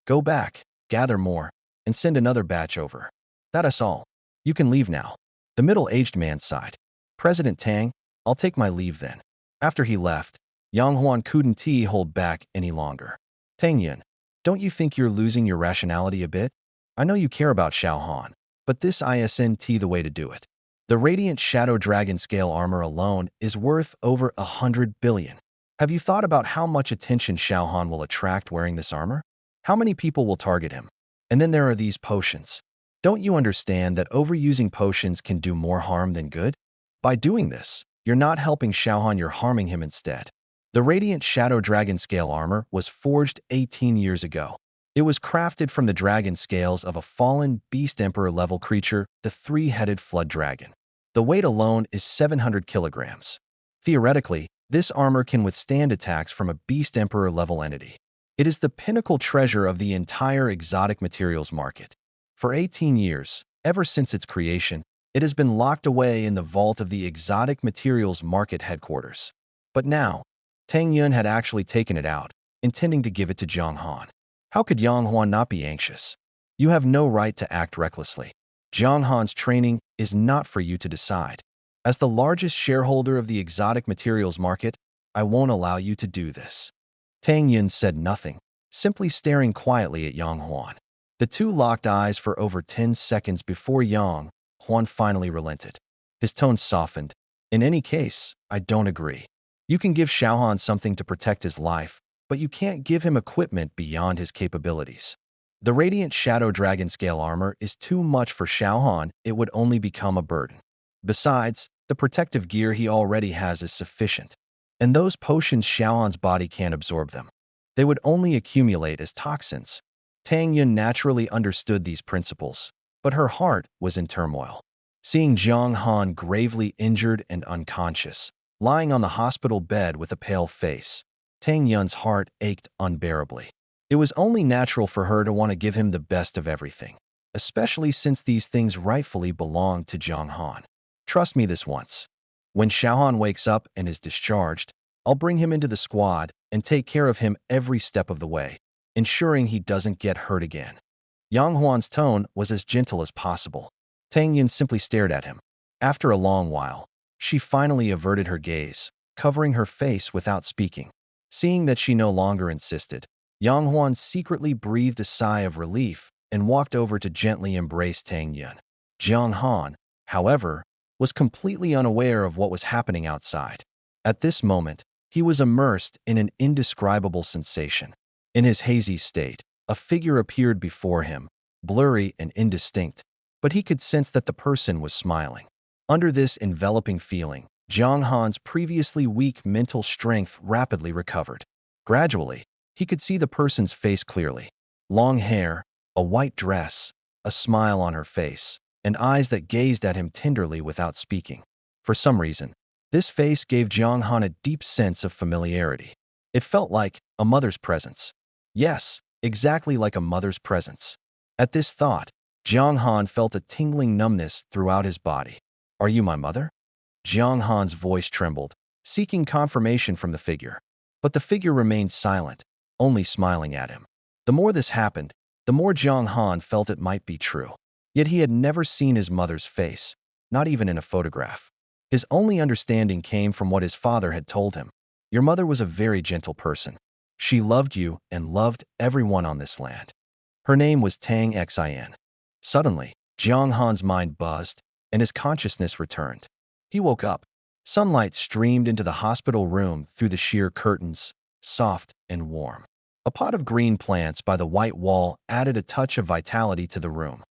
Go back, gather more, and send another batch over. That's all. You can leave now. The middle-aged man sighed. President Tang, I'll take my leave then. After he left, Yang Huan couldn't hold back any longer. Tang Yun, don't you think you're losing your rationality a bit? I know you care about Xiaohan, but this isn't the way to do it. The Radiant Shadow Dragon Scale Armor alone is worth over 100 billion. Have you thought about how much attention Xiaohan will attract wearing this armor? How many people will target him? And then there are these potions. Don't you understand that overusing potions can do more harm than good? By doing this, you're not helping Xiaohan, you're harming him instead. The Radiant Shadow Dragon Scale Armor was forged 18 years ago. It was crafted from the dragon scales of a fallen Beast Emperor-level creature, the three-headed Flood Dragon. The weight alone is 700 kilograms. Theoretically, this armor can withstand attacks from a Beast Emperor-level entity. It is the pinnacle treasure of the entire exotic materials market. For 18 years, ever since its creation, it has been locked away in the vault of the exotic materials market headquarters. But now, Tang Yun had actually taken it out, intending to give it to Jiang Han. How could Yang Huan not be anxious? You have no right to act recklessly. Jiang Han's training is not for you to decide. As the largest shareholder of the exotic materials market, I won't allow you to do this. Tang Yun said nothing, simply staring quietly at Yang Huan. The two locked eyes for over 10 seconds before Yang Huan finally relented. His tone softened. In any case, I don't agree. You can give Xiaohan something to protect his life, but you can't give him equipment beyond his capabilities. The Radiant Shadow Dragon Scale Armor is too much for Xiaohan, it would only become a burden. Besides, the protective gear he already has is sufficient. And those potions, Xiaohan's body can't absorb them. They would only accumulate as toxins. Tang Yun naturally understood these principles, but her heart was in turmoil. Seeing Jiang Han gravely injured and unconscious, lying on the hospital bed with a pale face, Tang Yun's heart ached unbearably. It was only natural for her to want to give him the best of everything, especially since these things rightfully belonged to Jiang Han. Trust me this once. When Xiaohan wakes up and is discharged, I'll bring him into the squad and take care of him every step of the way, ensuring he doesn't get hurt again. Yang Huan's tone was as gentle as possible. Tang Yun simply stared at him. After a long while, she finally averted her gaze, covering her face without speaking. Seeing that she no longer insisted, Yang Huan secretly breathed a sigh of relief and walked over to gently embrace Tang Yun. Jiang Han, however, was completely unaware of what was happening outside. At this moment, he was immersed in an indescribable sensation. In his hazy state, a figure appeared before him, blurry and indistinct, but he could sense that the person was smiling. Under this enveloping feeling, Jiang Han's previously weak mental strength rapidly recovered. Gradually, he could see the person's face clearly. Long hair, a white dress, a smile on her face, and eyes that gazed at him tenderly without speaking. For some reason, this face gave Jiang Han a deep sense of familiarity. It felt like a mother's presence. Yes, exactly like a mother's presence. At this thought, Jiang Han felt a tingling numbness throughout his body. Are you my mother? Jiang Han's voice trembled, seeking confirmation from the figure. But the figure remained silent, only smiling at him. The more this happened, the more Jiang Han felt it might be true. Yet he had never seen his mother's face, not even in a photograph. His only understanding came from what his father had told him. Your mother was a very gentle person. She loved you and loved everyone on this land. Her name was Tang Xin. Suddenly, Jiang Han's mind buzzed, and his consciousness returned. He woke up. Sunlight streamed into the hospital room through the sheer curtains, soft and warm. A pot of green plants by the white wall added a touch of vitality to the room.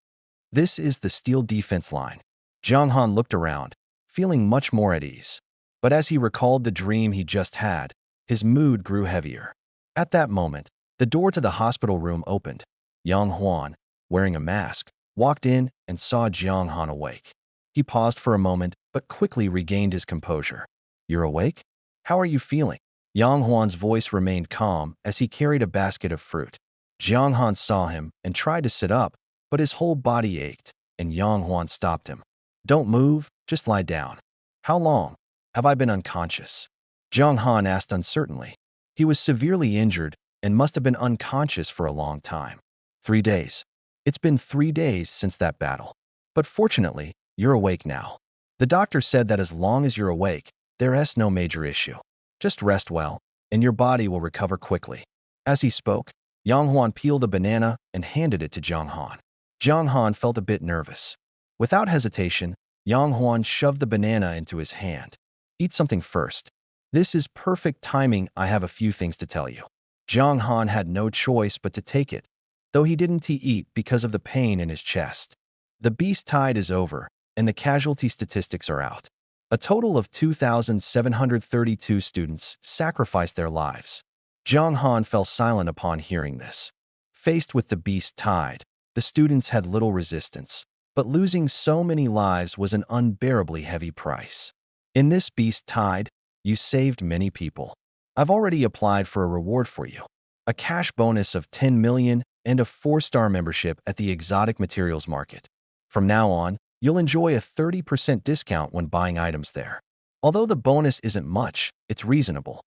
This is the steel defense line. Jiang Han looked around, feeling much more at ease. But as he recalled the dream he just had, his mood grew heavier. At that moment, the door to the hospital room opened. Yang Huan, wearing a mask, walked in and saw Jiang Han awake. He paused for a moment, but quickly regained his composure. You're awake? How are you feeling? Yang Huan's voice remained calm as he carried a basket of fruit. Jiang Han saw him and tried to sit up, but his whole body ached, and Yang Huan stopped him. Don't move, just lie down. How long have I been unconscious? Jiang Han asked uncertainly. He was severely injured and must have been unconscious for a long time. 3 days. It's been 3 days since that battle. But fortunately, you're awake now. The doctor said that as long as you're awake, there is no major issue. Just rest well, and your body will recover quickly. As he spoke, Yang Huan peeled a banana and handed it to Jiang Han. Jiang Han felt a bit nervous. Without hesitation, Yang Huan shoved the banana into his hand. Eat something first. This is perfect timing. I have a few things to tell you. Jiang Han had no choice but to take it, though he didn't eat because of the pain in his chest. The beast tide is over, and the casualty statistics are out. A total of 2,732 students sacrificed their lives. Jiang Han fell silent upon hearing this. Faced with the beast tide, the students had little resistance, but losing so many lives was an unbearably heavy price. In this beast tide, you saved many people. I've already applied for a reward for you. A cash bonus of 10 million and a 4-star membership at the exotic materials market. From now on, you'll enjoy a 30% discount when buying items there. Although the bonus isn't much, it's reasonable.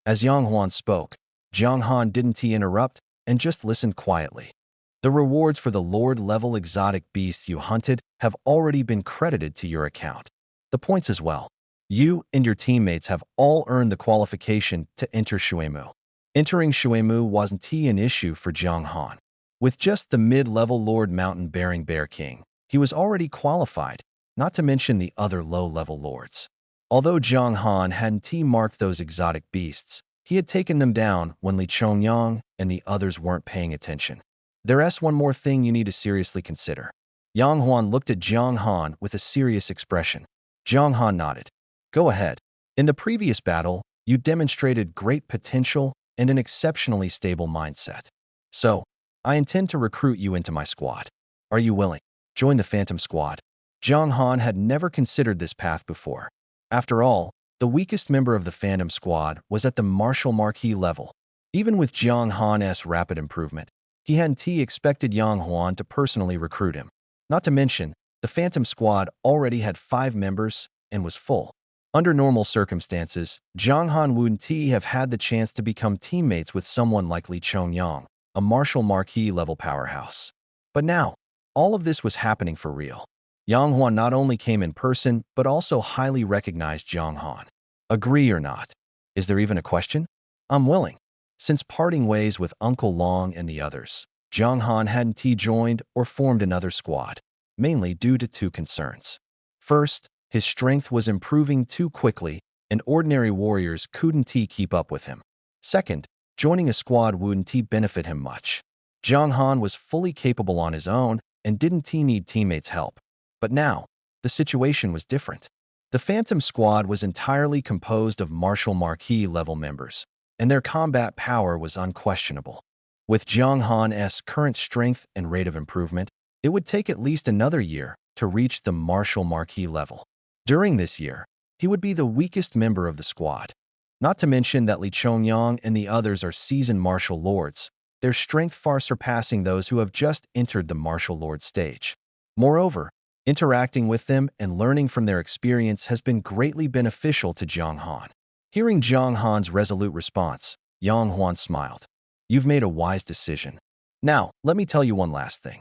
As Yang Huan spoke, Jiang Han didn't interrupt and just listened quietly. The rewards for the Lord-level exotic beasts you hunted have already been credited to your account. The points as well. You and your teammates have all earned the qualification to enter Shuemu. Entering Shuemu wasn't an issue for Jiang Han. With just the mid-level Lord Mountain-bearing Bear King, he was already qualified, not to mention the other low-level lords. Although Jiang Han hadn't marked those exotic beasts, he had taken them down when Li Chongyang and the others weren't paying attention. There's one more thing you need to seriously consider. Yang Huan looked at Jiang Han with a serious expression. Jiang Han nodded. Go ahead. In the previous battle, you demonstrated great potential and an exceptionally stable mindset. So, I intend to recruit you into my squad. Are you willing? Join the Phantom Squad. Jiang Han had never considered this path before. After all, the weakest member of the Phantom Squad was at the Martial Marquis level. Even with Jiang Han's rapid improvement, he hadn't expected Yang Huan to personally recruit him. Not to mention, the Phantom Squad already had 5 members and was full. Under normal circumstances, Jiang Han wouldn't have had the chance to become teammates with someone like Li Chongyang, a Martial Marquis level powerhouse. But now, all of this was happening for real. Yang Huan not only came in person, but also highly recognized Jiang Han. Agree or not? Is there even a question? I'm willing. Since parting ways with Uncle Long and the others, Jiang Han hadn't joined or formed another squad, mainly due to 2 concerns. First, his strength was improving too quickly, and ordinary warriors couldn't keep up with him. Second, joining a squad wouldn't benefit him much. Jiang Han was fully capable on his own and didn't need teammates' help. But now, the situation was different. The Phantom Squad was entirely composed of Martial Marquis level members, and their combat power was unquestionable. With Jiang Han's current strength and rate of improvement, it would take at least another year to reach the Martial Marquis level. During this year, he would be the weakest member of the squad. Not to mention that Li Chongyang and the others are seasoned martial lords, their strength far surpassing those who have just entered the martial lord stage. Moreover, interacting with them and learning from their experience has been greatly beneficial to Jiang Han. Hearing Jiang Han's resolute response, Yang Huan smiled. You've made a wise decision. Now, let me tell you one last thing.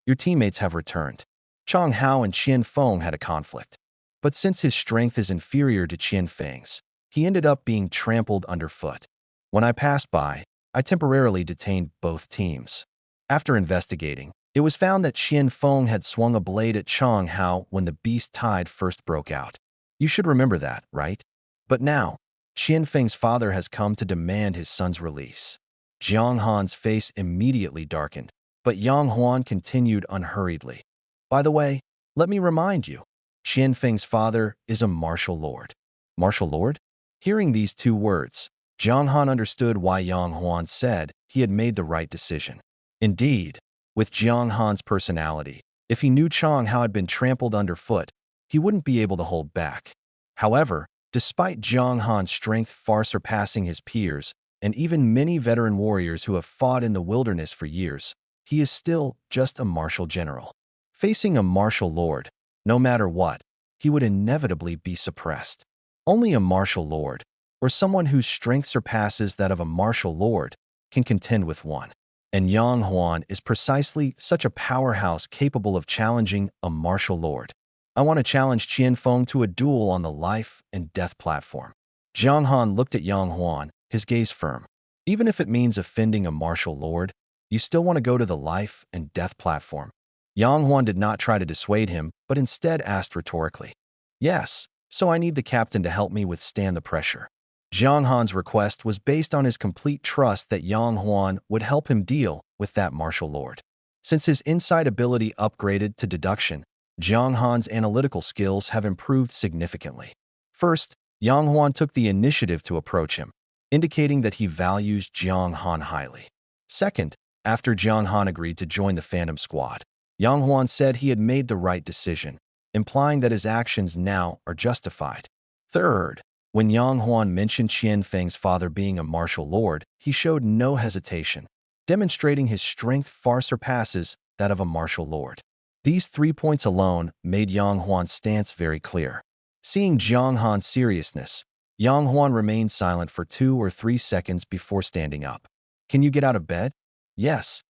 Your teammates have returned. Chang Hao and Qian Feng had a conflict, but since his strength is inferior to Qian Feng's, he ended up being trampled underfoot. When I passed by, I temporarily detained both teams. After investigating, it was found that Qian Feng had swung a blade at Chang Hao when the beast tide first broke out. You should remember that, right? But now, Qian Feng's father has come to demand his son's release. Jiang Han's face immediately darkened, but Yang Huan continued unhurriedly. By the way, let me remind you, Qian Feng's father is a martial lord. Martial lord? Hearing these two words, Jiang Han understood why Yang Huan said he had made the right decision. Indeed, with Jiang Han's personality, if he knew Chang Hao had been trampled underfoot, he wouldn't be able to hold back. However, despite Jiang Han's strength far surpassing his peers, and even many veteran warriors who have fought in the wilderness for years, he is still just a martial general. Facing a martial lord, no matter what, he would inevitably be suppressed. Only a martial lord, or someone whose strength surpasses that of a martial lord, can contend with one. And Yang Huan is precisely such a powerhouse capable of challenging a martial lord. I want to challenge Qian Feng to a duel on the life and death platform. Jiang Han looked at Yang Huan, his gaze firm. Even if it means offending a martial lord, you still want to go to the life and death platform. Yang Huan did not try to dissuade him, but instead asked rhetorically. Yes, so I need the captain to help me withstand the pressure. Jiang Han's request was based on his complete trust that Yang Huan would help him deal with that martial lord. Since his insight ability upgraded to deduction, Jiang Han's analytical skills have improved significantly. First, Yang Huan took the initiative to approach him, indicating that he values Jiang Han highly. Second, after Jiang Han agreed to join the Phantom Squad, Yang Huan said he had made the right decision, implying that his actions now are justified. Third, when Yang Huan mentioned Qian Feng's father being a martial lord, he showed no hesitation, demonstrating his strength far surpasses that of a martial lord. These 3 points alone made Yang Huan's stance very clear. Seeing Jiang Han's seriousness, Yang Huan remained silent for 2 or 3 seconds before standing up. Can you get out of bed? Yes.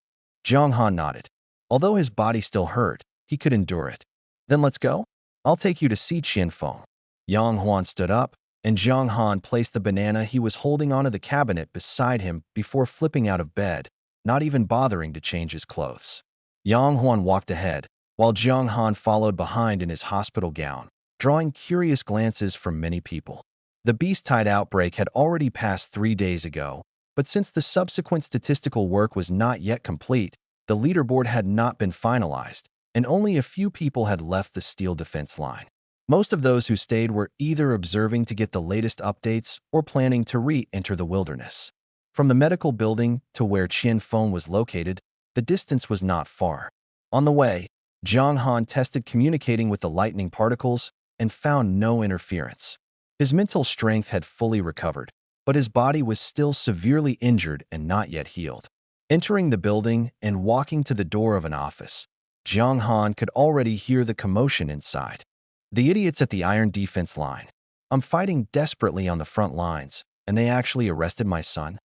Jiang Han nodded. Although his body still hurt, he could endure it. Then let's go. I'll take you to see Qian Feng. Yang Huan stood up, and Jiang Han placed the banana he was holding onto the cabinet beside him before flipping out of bed, not even bothering to change his clothes. Yang Huan walked ahead, while Jiang Han followed behind in his hospital gown, drawing curious glances from many people. The beast-tide outbreak had already passed 3 days ago, but since the subsequent statistical work was not yet complete, the leaderboard had not been finalized, and only a few people had left the steel defense line. Most of those who stayed were either observing to get the latest updates or planning to re-enter the wilderness. From the medical building to where Qian Feng was located, the distance was not far. On the way, Jiang Han tested communicating with the lightning particles and found no interference. His mental strength had fully recovered, but his body was still severely injured and not yet healed. Entering the building and walking to the door of an office, Jiang Han could already hear the commotion inside. The idiots at the iron defense line. I'm fighting desperately on the front lines, and they actually arrested my son?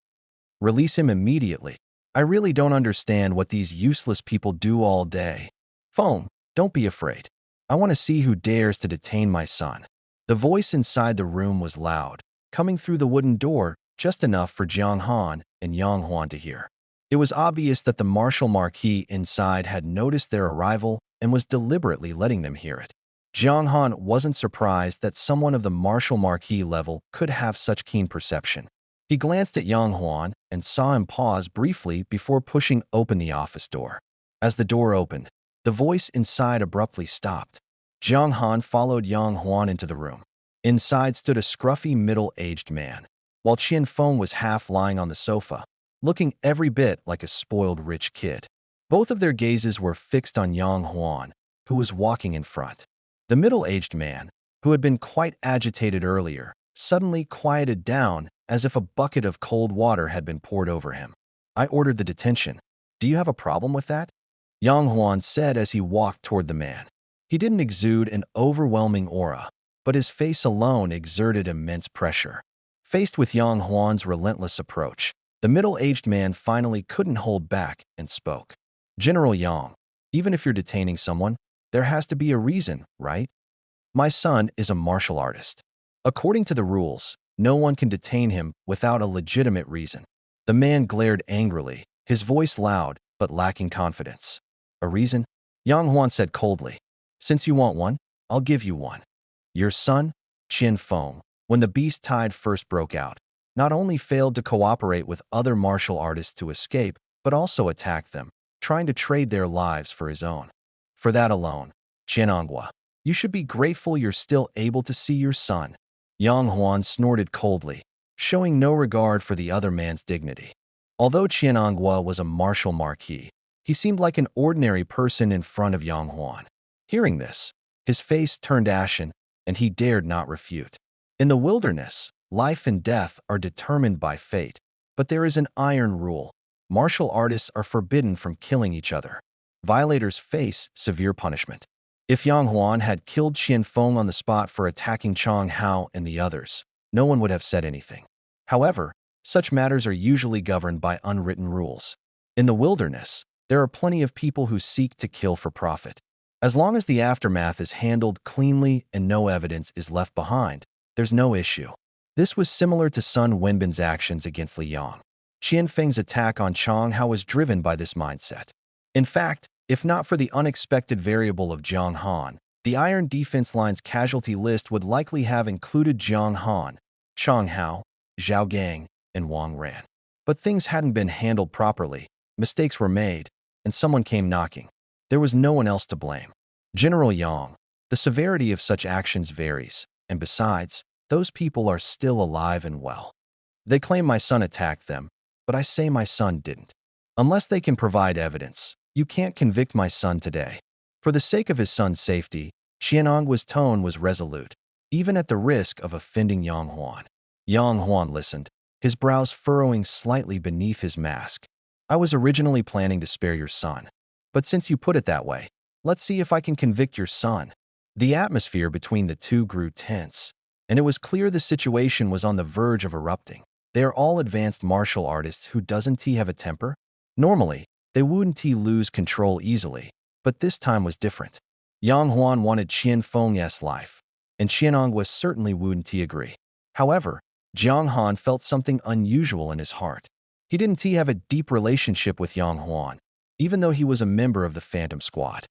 Release him immediately. I really don't understand what these useless people do all day. Feng, don't be afraid. I want to see who dares to detain my son. The voice inside the room was loud, coming through the wooden door just enough for Jiang Han and Yang Huan to hear. It was obvious that the Martial Marquis inside had noticed their arrival and was deliberately letting them hear it. Jiang Han wasn't surprised that someone of the Martial Marquis level could have such keen perception. He glanced at Yang Huan and saw him pause briefly before pushing open the office door. As the door opened, the voice inside abruptly stopped. Jiang Han followed Yang Huan into the room. Inside stood a scruffy middle-aged man, while Qian Feng was half lying on the sofa, looking every bit like a spoiled rich kid. Both of their gazes were fixed on Yang Huan, who was walking in front. The middle-aged man, who had been quite agitated earlier, suddenly quieted down as if a bucket of cold water had been poured over him. I ordered the detention. Do you have a problem with that? Yang Huan said as he walked toward the man. He didn't exude an overwhelming aura, but his face alone exerted immense pressure. Faced with Yang Huan's relentless approach, the middle-aged man finally couldn't hold back and spoke. General Yang, even if you're detaining someone, there has to be a reason, right? My son is a martial artist. According to the rules, no one can detain him without a legitimate reason. The man glared angrily, his voice loud but lacking confidence. A reason? Yang Huan said coldly. Since you want one, I'll give you one. Your son, Qian Feng, when the beast tide first broke out, not only failed to cooperate with other martial artists to escape, but also attacked them, trying to trade their lives for his own. For that alone, Qiananghua, you should be grateful you're still able to see your son. Yang Huan snorted coldly, showing no regard for the other man's dignity. Although Qiananghua was a martial marquis, he seemed like an ordinary person in front of Yang Huan. Hearing this, his face turned ashen, and he dared not refute. In the wilderness, life and death are determined by fate, but there is an iron rule. Martial artists are forbidden from killing each other. Violators face severe punishment. If Yang Huan had killed Qian Feng on the spot for attacking Chang Hao and the others, no one would have said anything. However, such matters are usually governed by unwritten rules. In the wilderness, there are plenty of people who seek to kill for profit. As long as the aftermath is handled cleanly and no evidence is left behind, there's no issue. This was similar to Sun Wenbin's actions against Li Yang. Qian Feng's attack on Chang Hao was driven by this mindset. In fact, if not for the unexpected variable of Jiang Han, the Iron Defense Line's casualty list would likely have included Jiang Han, Chang Hao, Zhao Gang, and Wang Ran. But things hadn't been handled properly, mistakes were made, and someone came knocking. There was no one else to blame. General Yang, the severity of such actions varies, and besides, those people are still alive and well. They claim my son attacked them, but I say my son didn't. Unless they can provide evidence, you can't convict my son today. For the sake of his son's safety, Qiananghua's tone was resolute, even at the risk of offending Yang Huan. Yang Huan listened, his brows furrowing slightly beneath his mask. I was originally planning to spare your son. But since you put it that way, let's see if I can convict your son. The atmosphere between the two grew tense, and it was clear the situation was on the verge of erupting. They are all advanced martial artists who doesn't he have a temper? Normally, they wouldn't he lose control easily, but this time was different. Yang Huan wanted Qian Feng's life, and Qiananghua certainly wouldn't he agree. However, Jiang Han felt something unusual in his heart. He didn't he have a deep relationship with Yang Huan, even though he was a member of the Phantom Squad.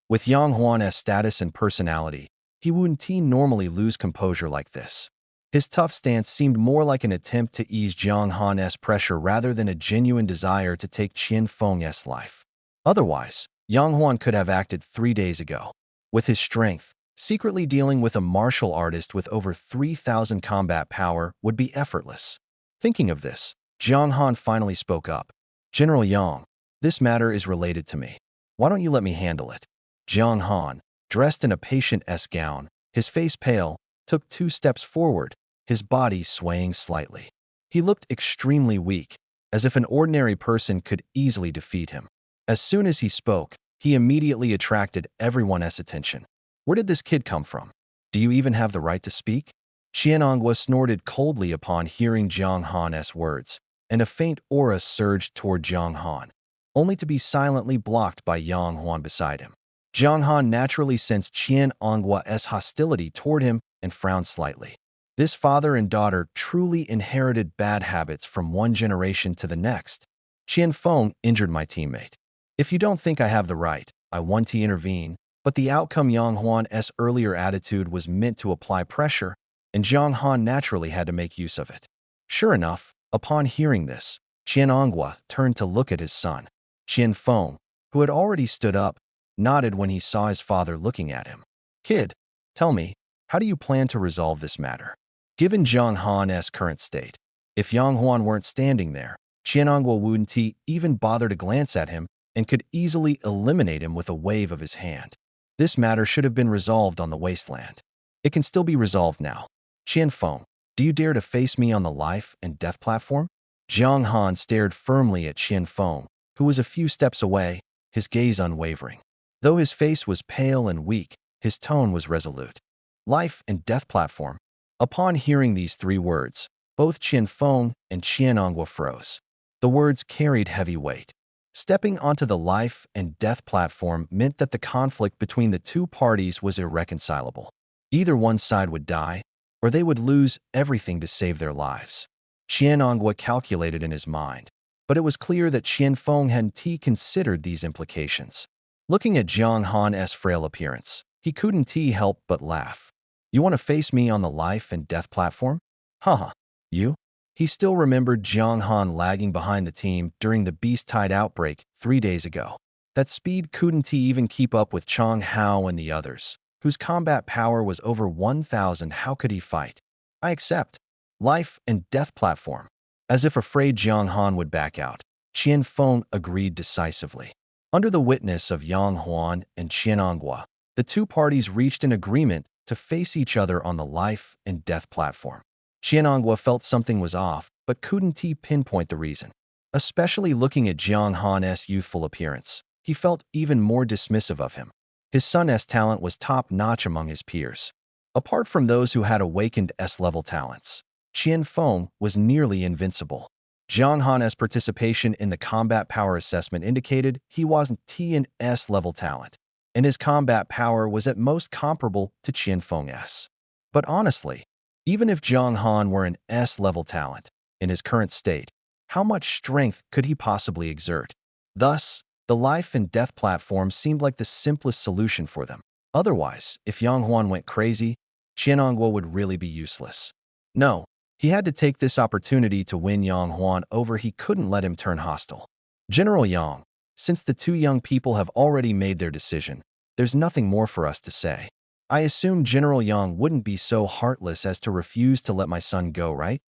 With Yang Huan's status and personality, he wouldn't he normally lose composure like this. His tough stance seemed more like an attempt to ease Jiang Han's pressure rather than a genuine desire to take Qian Feng's life. Otherwise, Yang Huan could have acted 3 days ago. With his strength, secretly dealing with a martial artist with over 3,000 combat power would be effortless. Thinking of this, Jiang Han finally spoke up. General Yang, this matter is related to me. Why don't you let me handle it? Jiang Han, dressed in a patient-esque gown, his face pale, took 2 steps forward, his body swaying slightly. He looked extremely weak, as if an ordinary person could easily defeat him. As soon as he spoke, he immediately attracted everyone's attention. Where did this kid come from? Do you even have the right to speak? Qiananghua snorted coldly upon hearing Jiang Han's words, and a faint aura surged toward Jiang Han, only to be silently blocked by Yang Huan beside him. Jiang Han naturally sensed Qiananghua's hostility toward him and frowned slightly. This father and daughter truly inherited bad habits from one generation to the next. Qian Feng injured my teammate. If you don't think I have the right, I want to intervene, but the outcome Yang Huan's earlier attitude was meant to apply pressure, and Jiang Han naturally had to make use of it. Sure enough, upon hearing this, Qiananghua turned to look at his son. Qian Feng, who had already stood up, nodded when he saw his father looking at him. Kid, tell me, how do you plan to resolve this matter? Given Jiang Han's current state, if Yang Huan weren't standing there, Qianongwa wouldn't even bother to glance at him and could easily eliminate him with a wave of his hand. This matter should have been resolved on the wasteland. It can still be resolved now. Qianfeng, do you dare to face me on the life and death platform? Jiang Han stared firmly at Qianfeng, who was a few steps away, his gaze unwavering. Though his face was pale and weak, his tone was resolute. Life and death platform. Upon hearing these three words, both Qianfeng and Qianongwa froze. The words carried heavy weight. Stepping onto the life and death platform meant that the conflict between the two parties was irreconcilable. Either one side would die, or they would lose everything to save their lives. Qianongwa calculated in his mind, but it was clear that Qianfeng hadn't considered these implications. Looking at Jiang Han's frail appearance, he couldn't help but laugh. You want to face me on the life and death platform? Haha, you? He still remembered Jiang Han lagging behind the team during the Beast Tide outbreak 3 days ago. That speed couldn't even keep up with Chong Hao and the others, whose combat power was over 1,000. How could he fight? I accept. Life and death platform. As if afraid Jiang Han would back out, Qianfeng agreed decisively. Under the witness of Yang Huan and Qianongwa, the two parties reached an agreement to face each other on the life and death platform. Qianongwa felt something was off, but couldn't pinpoint the reason. Especially looking at Jiang Han's youthful appearance, he felt even more dismissive of him. His son's talent was top-notch among his peers. Apart from those who had awakened S-level talents, Qianfeng was nearly invincible. Jiang Han's participation in the combat power assessment indicated he wasn't an S-level talent, and his combat power was at most comparable to Qianfeng's. But honestly, even if Jiang Han were an S-level talent, in his current state, how much strength could he possibly exert? Thus, the life and death platform seemed like the simplest solution for them. Otherwise, if Yang Huan went crazy, Qianongwa would really be useless. No, he had to take this opportunity to win Yang Huan over. He couldn't let him turn hostile. General Yang, since the two young people have already made their decision, there's nothing more for us to say. I assume General Yang wouldn't be so heartless as to refuse to let my son go, right?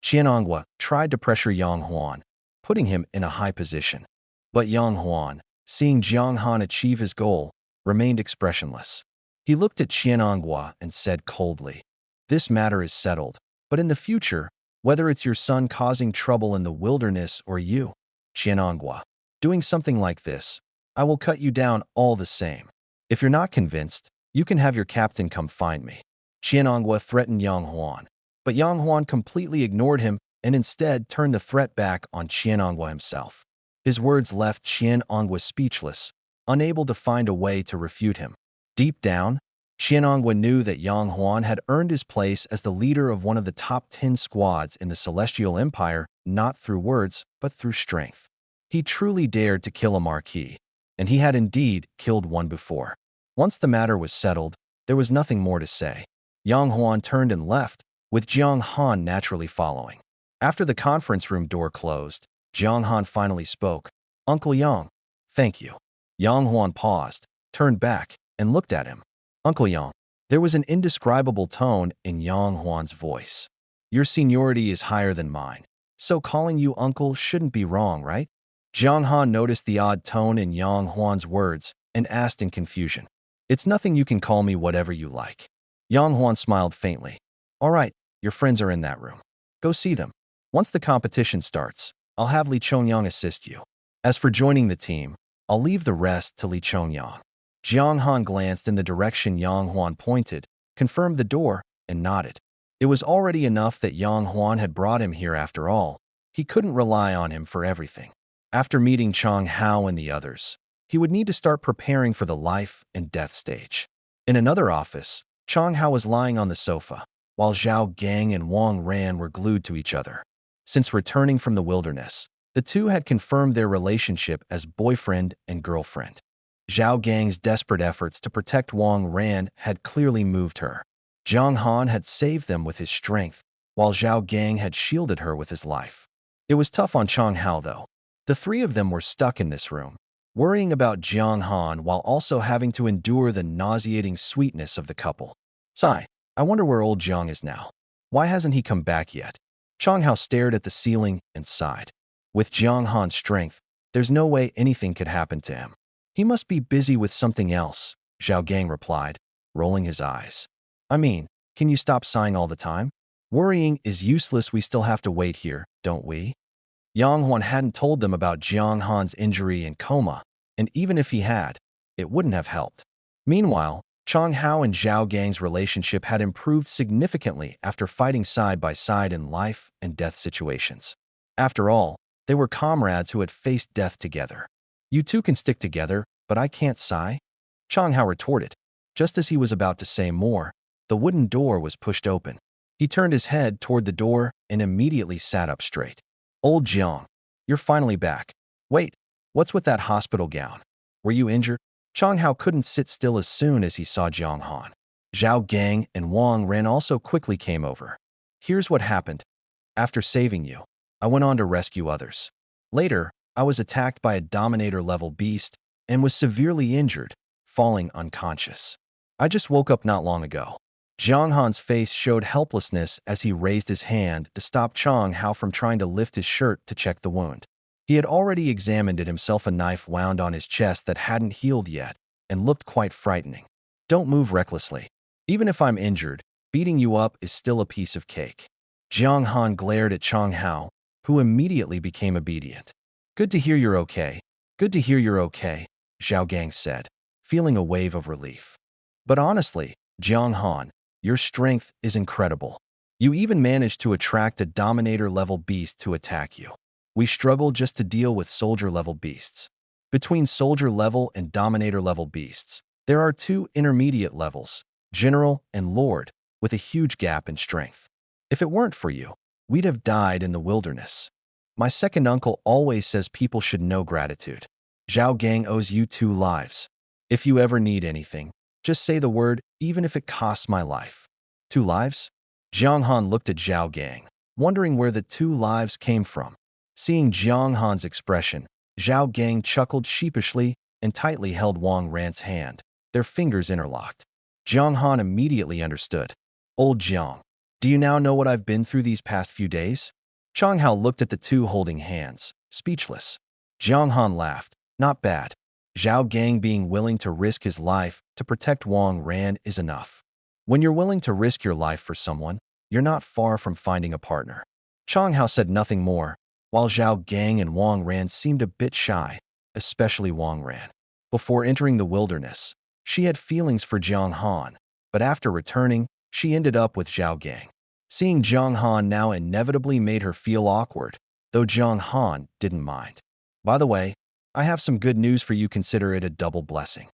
Qianongwa tried to pressure Yang Huan, putting him in a high position. But Yang Huan, seeing Jiang Han achieve his goal, remained expressionless. He looked at Qianongwa and said coldly, "This matter is settled, but in the future, whether it's your son causing trouble in the wilderness or you, Qianongwa, doing something like this, I will cut you down all the same. If you're not convinced, you can have your captain come find me." Qianongwa threatened Yang Huan, but Yang Huan completely ignored him and instead turned the threat back on Qianongwa himself. His words left Qianongwa speechless, unable to find a way to refute him. Deep down, Qianongwa knew that Yang Huan had earned his place as the leader of one of the top 10 squads in the Celestial Empire, not through words, but through strength. He truly dared to kill a marquis, and he had indeed killed one before. Once the matter was settled, there was nothing more to say. Yang Huan turned and left, with Jiang Han naturally following. After the conference room door closed, Jiang Han finally spoke. "Uncle Yang, thank you." Yang Huan paused, turned back, and looked at him. "Uncle Yang." There was an indescribable tone in Yang Huan's voice. "Your seniority is higher than mine, so calling you uncle shouldn't be wrong, right?" Jiang Han noticed the odd tone in Yang Huan's words and asked in confusion. "It's nothing, you can call me whatever you like." Yang Huan smiled faintly. "All right, your friends are in that room. Go see them. Once the competition starts, I'll have Li Chongyang assist you. As for joining the team, I'll leave the rest to Li Chongyang." Jiang Han glanced in the direction Yang Huan pointed, confirmed the door, and nodded. It was already enough that Yang Huan had brought him here after all. He couldn't rely on him for everything. After meeting Chong Hao and the others, he would need to start preparing for the life and death stage. In another office, Chong Hao was lying on the sofa, while Zhao Gang and Wang Ran were glued to each other. Since returning from the wilderness, the two had confirmed their relationship as boyfriend and girlfriend. Zhao Gang's desperate efforts to protect Wang Ran had clearly moved her. Jiang Han had saved them with his strength, while Zhao Gang had shielded her with his life. It was tough on Chong Hao, though. The three of them were stuck in this room. worrying about Jiang Han while also having to endure the nauseating sweetness of the couple. Sigh, I wonder where old Jiang is now. Why hasn't he come back yet? Chang Hao stared at the ceiling and sighed. With Jiang Han's strength, there's no way anything could happen to him. He must be busy with something else, Zhao Gang replied, rolling his eyes. I mean, can you stop sighing all the time? Worrying is useless, we still have to wait here, don't we? Yang Huan hadn't told them about Jiang Han's injury and coma, and even if he had, it wouldn't have helped. Meanwhile, Chang Hao and Zhao Gang's relationship had improved significantly after fighting side by side in life and death situations. After all, they were comrades who had faced death together. You two can stick together, but I can't sigh? Chang Hao retorted. Just as he was about to say more, the wooden door was pushed open. He turned his head toward the door and immediately sat up straight. Old Jiang, you're finally back. Wait, what's with that hospital gown? Were you injured? Chang Hao couldn't sit still as soon as he saw Jiang Han. Zhao Gang and Wang Ran also quickly came over. Here's what happened. After saving you, I went on to rescue others. Later, I was attacked by a Dominator-level beast and was severely injured, falling unconscious. I just woke up not long ago. Jiang Han's face showed helplessness as he raised his hand to stop Chang Hao from trying to lift his shirt to check the wound. He had already examined it himself, a knife wound on his chest that hadn't healed yet and looked quite frightening. Don't move recklessly. Even if I'm injured, beating you up is still a piece of cake. Jiang Han glared at Chang Hao, who immediately became obedient. Good to hear you're okay. Good to hear you're okay, Zhao Gang said, feeling a wave of relief. But honestly, Jiang Han, your strength is incredible. You even managed to attract a Dominator-level beast to attack you. We struggle just to deal with soldier-level beasts. Between soldier-level and Dominator-level beasts, there are two intermediate levels, General and Lord, with a huge gap in strength. If it weren't for you, we'd have died in the wilderness. My second uncle always says people should know gratitude. Zhao Gang owes you 2 lives. If you ever need anything, just say the word, even if it costs my life. 2 lives? Jiang Han looked at Zhao Gang, wondering where the 2 lives came from. Seeing Jiang Han's expression, Zhao Gang chuckled sheepishly and tightly held Wang Ran's hand, their fingers interlocked. Jiang Han immediately understood. Old Jiang, do you now know what I've been through these past few days? Chang Hao looked at the two holding hands, speechless. Jiang Han laughed. Not bad. Zhao Gang being willing to risk his life to protect Wang Ran is enough. When you're willing to risk your life for someone, you're not far from finding a partner. Chang Hao said nothing more, while Zhao Gang and Wang Ran seemed a bit shy, especially Wang Ran. Before entering the wilderness, she had feelings for Jiang Han, but after returning, she ended up with Zhao Gang. Seeing Jiang Han now inevitably made her feel awkward, though Jiang Han didn't mind. By the way, I have some good news for you, consider it a double blessing.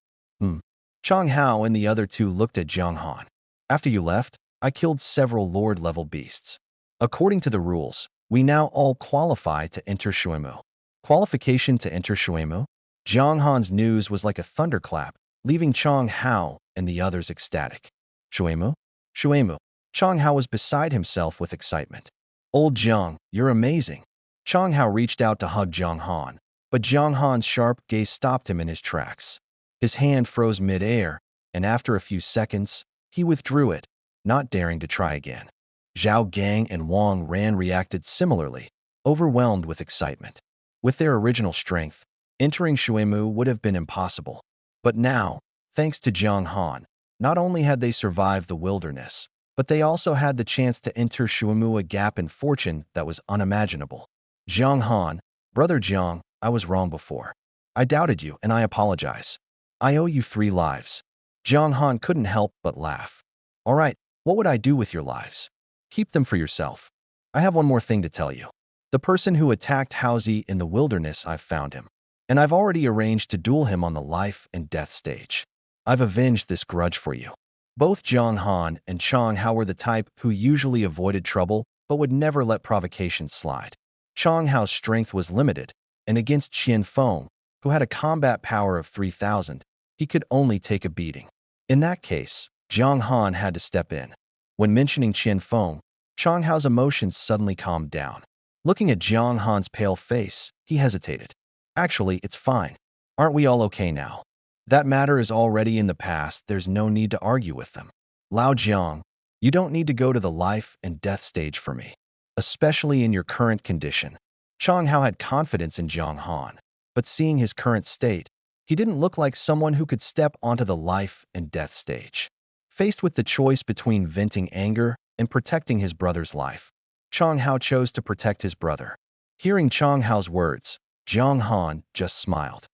Chang Hao and the other two looked at Jiang Han. After you left, I killed several Lord-level beasts. According to the rules, we now all qualify to enter Shuimu. Qualification to enter Shuimu? Jiang Han's news was like a thunderclap, leaving Chang Hao and the others ecstatic. Shuimu? Shuimu. Chang Hao was beside himself with excitement. Old Jiang, you're amazing. Chang Hao reached out to hug Jiang Han, but Jiang Han's sharp gaze stopped him in his tracks. His hand froze mid-air, and after a few seconds, he withdrew it, not daring to try again. Zhao Gang and Wang Ran reacted similarly, overwhelmed with excitement. With their original strength, entering Shuimu would have been impossible. But now, thanks to Jiang Han, not only had they survived the wilderness, but they also had the chance to enter Shuimu, a gap in fortune that was unimaginable. Jiang Han, brother Jiang, I was wrong before. I doubted you, and I apologize. I owe you 3 lives. Jiang Han couldn't help but laugh. All right, what would I do with your lives? Keep them for yourself. I have one more thing to tell you. The person who attacked Haozi in the wilderness, I've found him. And I've already arranged to duel him on the life and death stage. I've avenged this grudge for you. Both Jiang Han and Chang Hao were the type who usually avoided trouble but would never let provocation slide. Chang Hao's strength was limited, and against Qian Feng, who had a combat power of 3,000, he could only take a beating. In that case, Jiang Han had to step in. When mentioning Qian Feng, Chang Hao's emotions suddenly calmed down. Looking at Jiang Han's pale face, he hesitated. Actually, it's fine. Aren't we all okay now? That matter is already in the past, there's no need to argue with them. Lao Jiang, you don't need to go to the life and death stage for me, especially in your current condition. Chang Hao had confidence in Jiang Han, but seeing his current state, he didn't look like someone who could step onto the life and death stage. Faced with the choice between venting anger and protecting his brother's life, Chang Hao chose to protect his brother. Hearing Chang Hao's words, Jiang Han just smiled.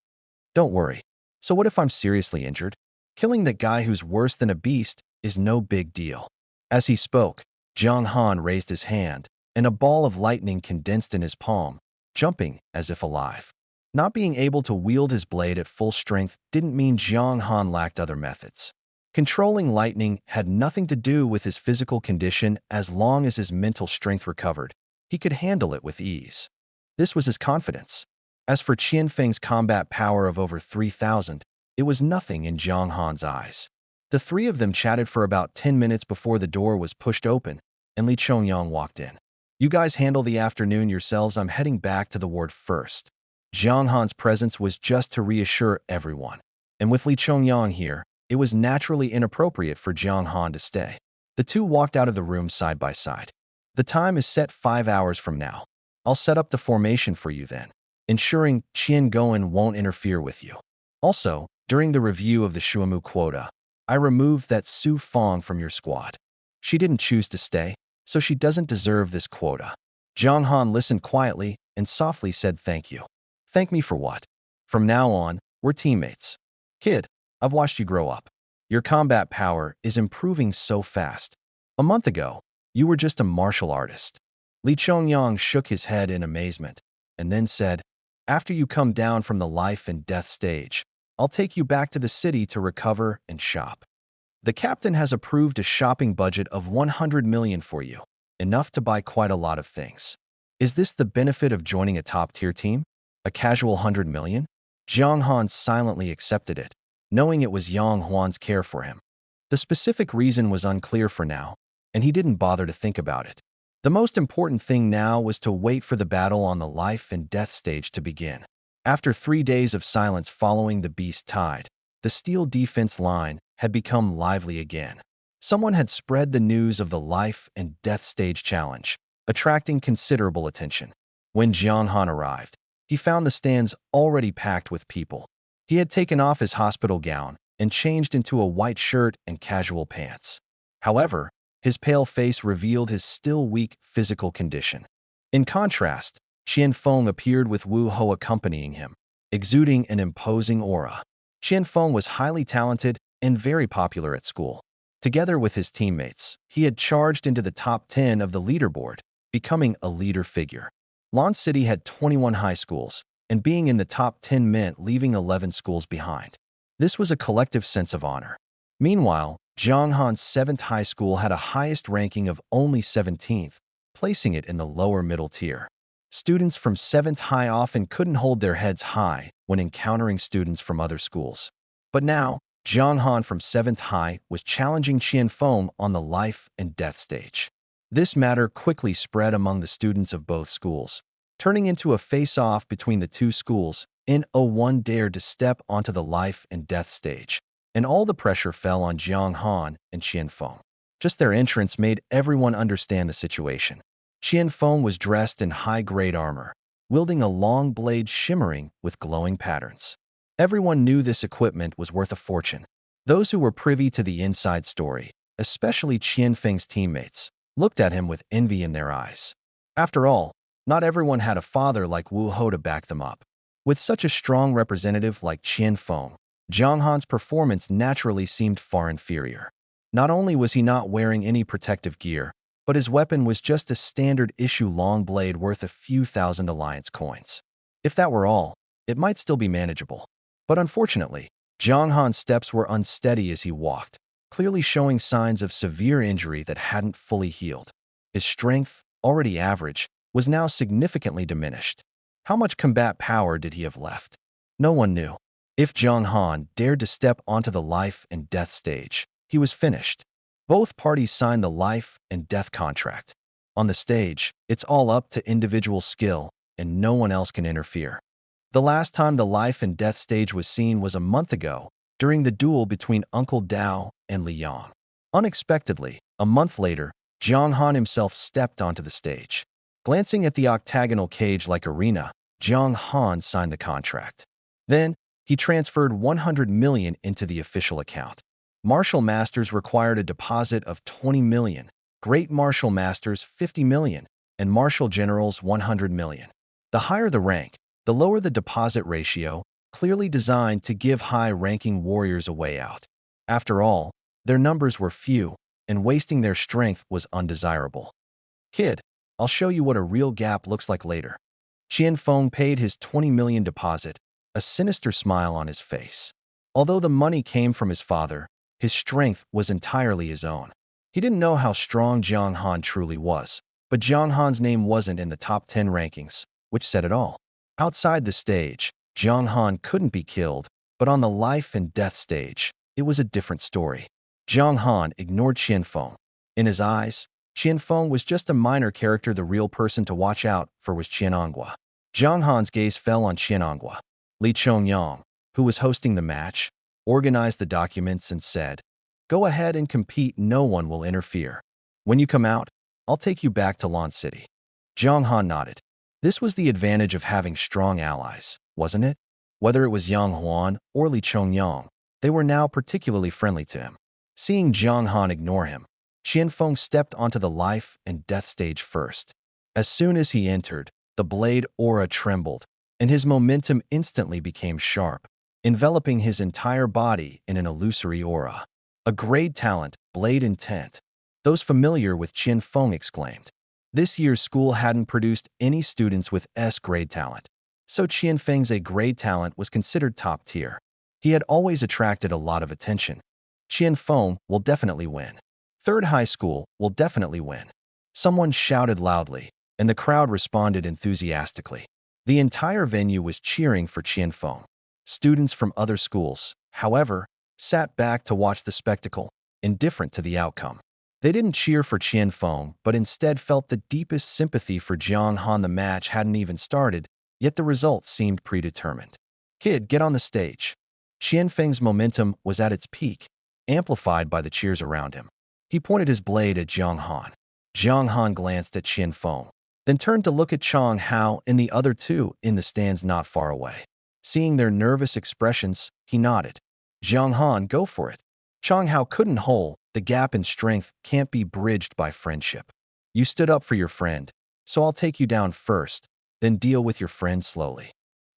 Don't worry. So what if I'm seriously injured? Killing that guy who's worse than a beast is no big deal. As he spoke, Jiang Han raised his hand, and a ball of lightning condensed in his palm, jumping as if alive. Not being able to wield his blade at full strength didn't mean Jiang Han lacked other methods. Controlling lightning had nothing to do with his physical condition as long as his mental strength recovered. He could handle it with ease. This was his confidence. As for Qian Feng's combat power of over 3,000, it was nothing in Jiang Han's eyes. The three of them chatted for about 10 minutes before the door was pushed open, and Li Chongyang walked in. You guys handle the afternoon yourselves, I'm heading back to the ward first. Jiang Han's presence was just to reassure everyone. And with Li Chongyang here, it was naturally inappropriate for Jiang Han to stay. The two walked out of the room side by side. The time is set 5 hours from now. I'll set up the formation for you then, ensuring Qian Goen won't interfere with you. Also, during the review of the Shuamu quota, I removed that Su Fong from your squad. She didn't choose to stay, so she doesn't deserve this quota. Jiang Han listened quietly and softly said thank you. Thank me for what? From now on, we're teammates. Kid, I've watched you grow up. Your combat power is improving so fast. A month ago, you were just a martial artist. Li Chongyang shook his head in amazement and then said, after you come down from the life and death stage, I'll take you back to the city to recover and shop. The captain has approved a shopping budget of 100 million for you, enough to buy quite a lot of things. Is this the benefit of joining a top-tier team? A casual 100 million? Jiang Han silently accepted it, knowing it was Yang Huan's care for him. The specific reason was unclear for now, and he didn't bother to think about it. The most important thing now was to wait for the battle on the life and death stage to begin. After 3 days of silence following the beast tide, the steel defense line had become lively again. Someone had spread the news of the life and death stage challenge, attracting considerable attention. When Jiang Han arrived, he found the stands already packed with people. He had taken off his hospital gown and changed into a white shirt and casual pants. However, his pale face revealed his still weak physical condition. In contrast, Qian Feng appeared with Wu Ho accompanying him, exuding an imposing aura. Qian Feng was highly talented and very popular at school. Together with his teammates, he had charged into the top 10 of the leaderboard, becoming a leader figure. Lan City had 21 high schools, and being in the top 10 meant leaving 11 schools behind. This was a collective sense of honor. Meanwhile, Jiang Han's 7th high school had a highest ranking of only 17th, placing it in the lower middle tier. Students from 7th high often couldn't hold their heads high when encountering students from other schools. But now, Jiang Han from 7th high was challenging Qian Feng on the life and death stage. This matter quickly spread among the students of both schools, turning into a face-off between the two schools. No1 dared to step onto the life and death stage, and all the pressure fell on Jiang Han and Qian Feng. Just their entrance made everyone understand the situation. Qian Feng was dressed in high-grade armor, wielding a long blade shimmering with glowing patterns. Everyone knew this equipment was worth a fortune. Those who were privy to the inside story, especially Qian Feng's teammates, looked at him with envy in their eyes. After all, not everyone had a father like Wu Ho to back them up. With such a strong representative like Qian Feng, Jiang Han's performance naturally seemed far inferior. Not only was he not wearing any protective gear, but his weapon was just a standard-issue long blade worth a few thousand alliance coins. If that were all, it might still be manageable. But unfortunately, Jiang Han's steps were unsteady as he walked, clearly showing signs of severe injury that hadn't fully healed. His strength, already average, was now significantly diminished. How much combat power did he have left? No one knew. If Jiang Han dared to step onto the life and death stage, he was finished. Both parties signed the life and death contract. On the stage, it's all up to individual skill, and no one else can interfere. The last time the life and death stage was seen was a month ago, during the duel between Uncle Dao and Li Yang. Unexpectedly, a month later, Jiang Han himself stepped onto the stage. Glancing at the octagonal cage-like arena, Jiang Han signed the contract. Then, he transferred 100 million into the official account. Martial Masters required a deposit of 20 million, Great Martial Masters 50 million, and Martial Generals 100 million. The higher the rank, the lower the deposit ratio, clearly designed to give high-ranking warriors a way out. After all, their numbers were few, and wasting their strength was undesirable. Kid, I'll show you what a real gap looks like later. Qian Feng paid his 20 million deposit, a sinister smile on his face. Although the money came from his father, his strength was entirely his own. He didn't know how strong Jiang Han truly was, but Jiang Han's name wasn't in the top 10 rankings, which said it all. Outside the stage, Jiang Han couldn't be killed, but on the life and death stage, it was a different story. Jiang Han ignored Qian Feng. In his eyes, Qian Feng was just a minor character. The real person to watch out for was Qianongua. Jiang Han's gaze fell on Qianongua. Li Chongyang, who was hosting the match, organized the documents and said, "Go ahead and compete, no one will interfere. When you come out, I'll take you back to Lan City." Jiang Han nodded. This was the advantage of having strong allies, wasn't it? Whether it was Yang Huan or Li Chongyang, they were now particularly friendly to him. Seeing Jiang Han ignore him, Qian Feng stepped onto the life and death stage first. As soon as he entered, the blade aura trembled, and his momentum instantly became sharp, enveloping his entire body in an illusory aura. A grade talent, Blade Intent. Those familiar with Qian Feng exclaimed. This year's school hadn't produced any students with S-grade talent, so Qian Feng's A-grade talent was considered top tier. He had always attracted a lot of attention. Qian Feng will definitely win. Third high school will definitely win. Someone shouted loudly, and the crowd responded enthusiastically. The entire venue was cheering for Qian Feng. Students from other schools, however, sat back to watch the spectacle, indifferent to the outcome. They didn't cheer for Qian Feng, but instead felt the deepest sympathy for Jiang Han. The match hadn't even started, yet the result seemed predetermined. "Kid, get on the stage." Qian Feng's momentum was at its peak, amplified by the cheers around him. He pointed his blade at Jiang Han. Jiang Han glanced at Qian Feng, then turned to look at Chang Hao and the other two in the stands not far away. Seeing their nervous expressions, he nodded. "Jiang Han, go for it." Chang Hao couldn't hold. The gap in strength can't be bridged by friendship. You stood up for your friend, so I'll take you down first, then deal with your friend slowly.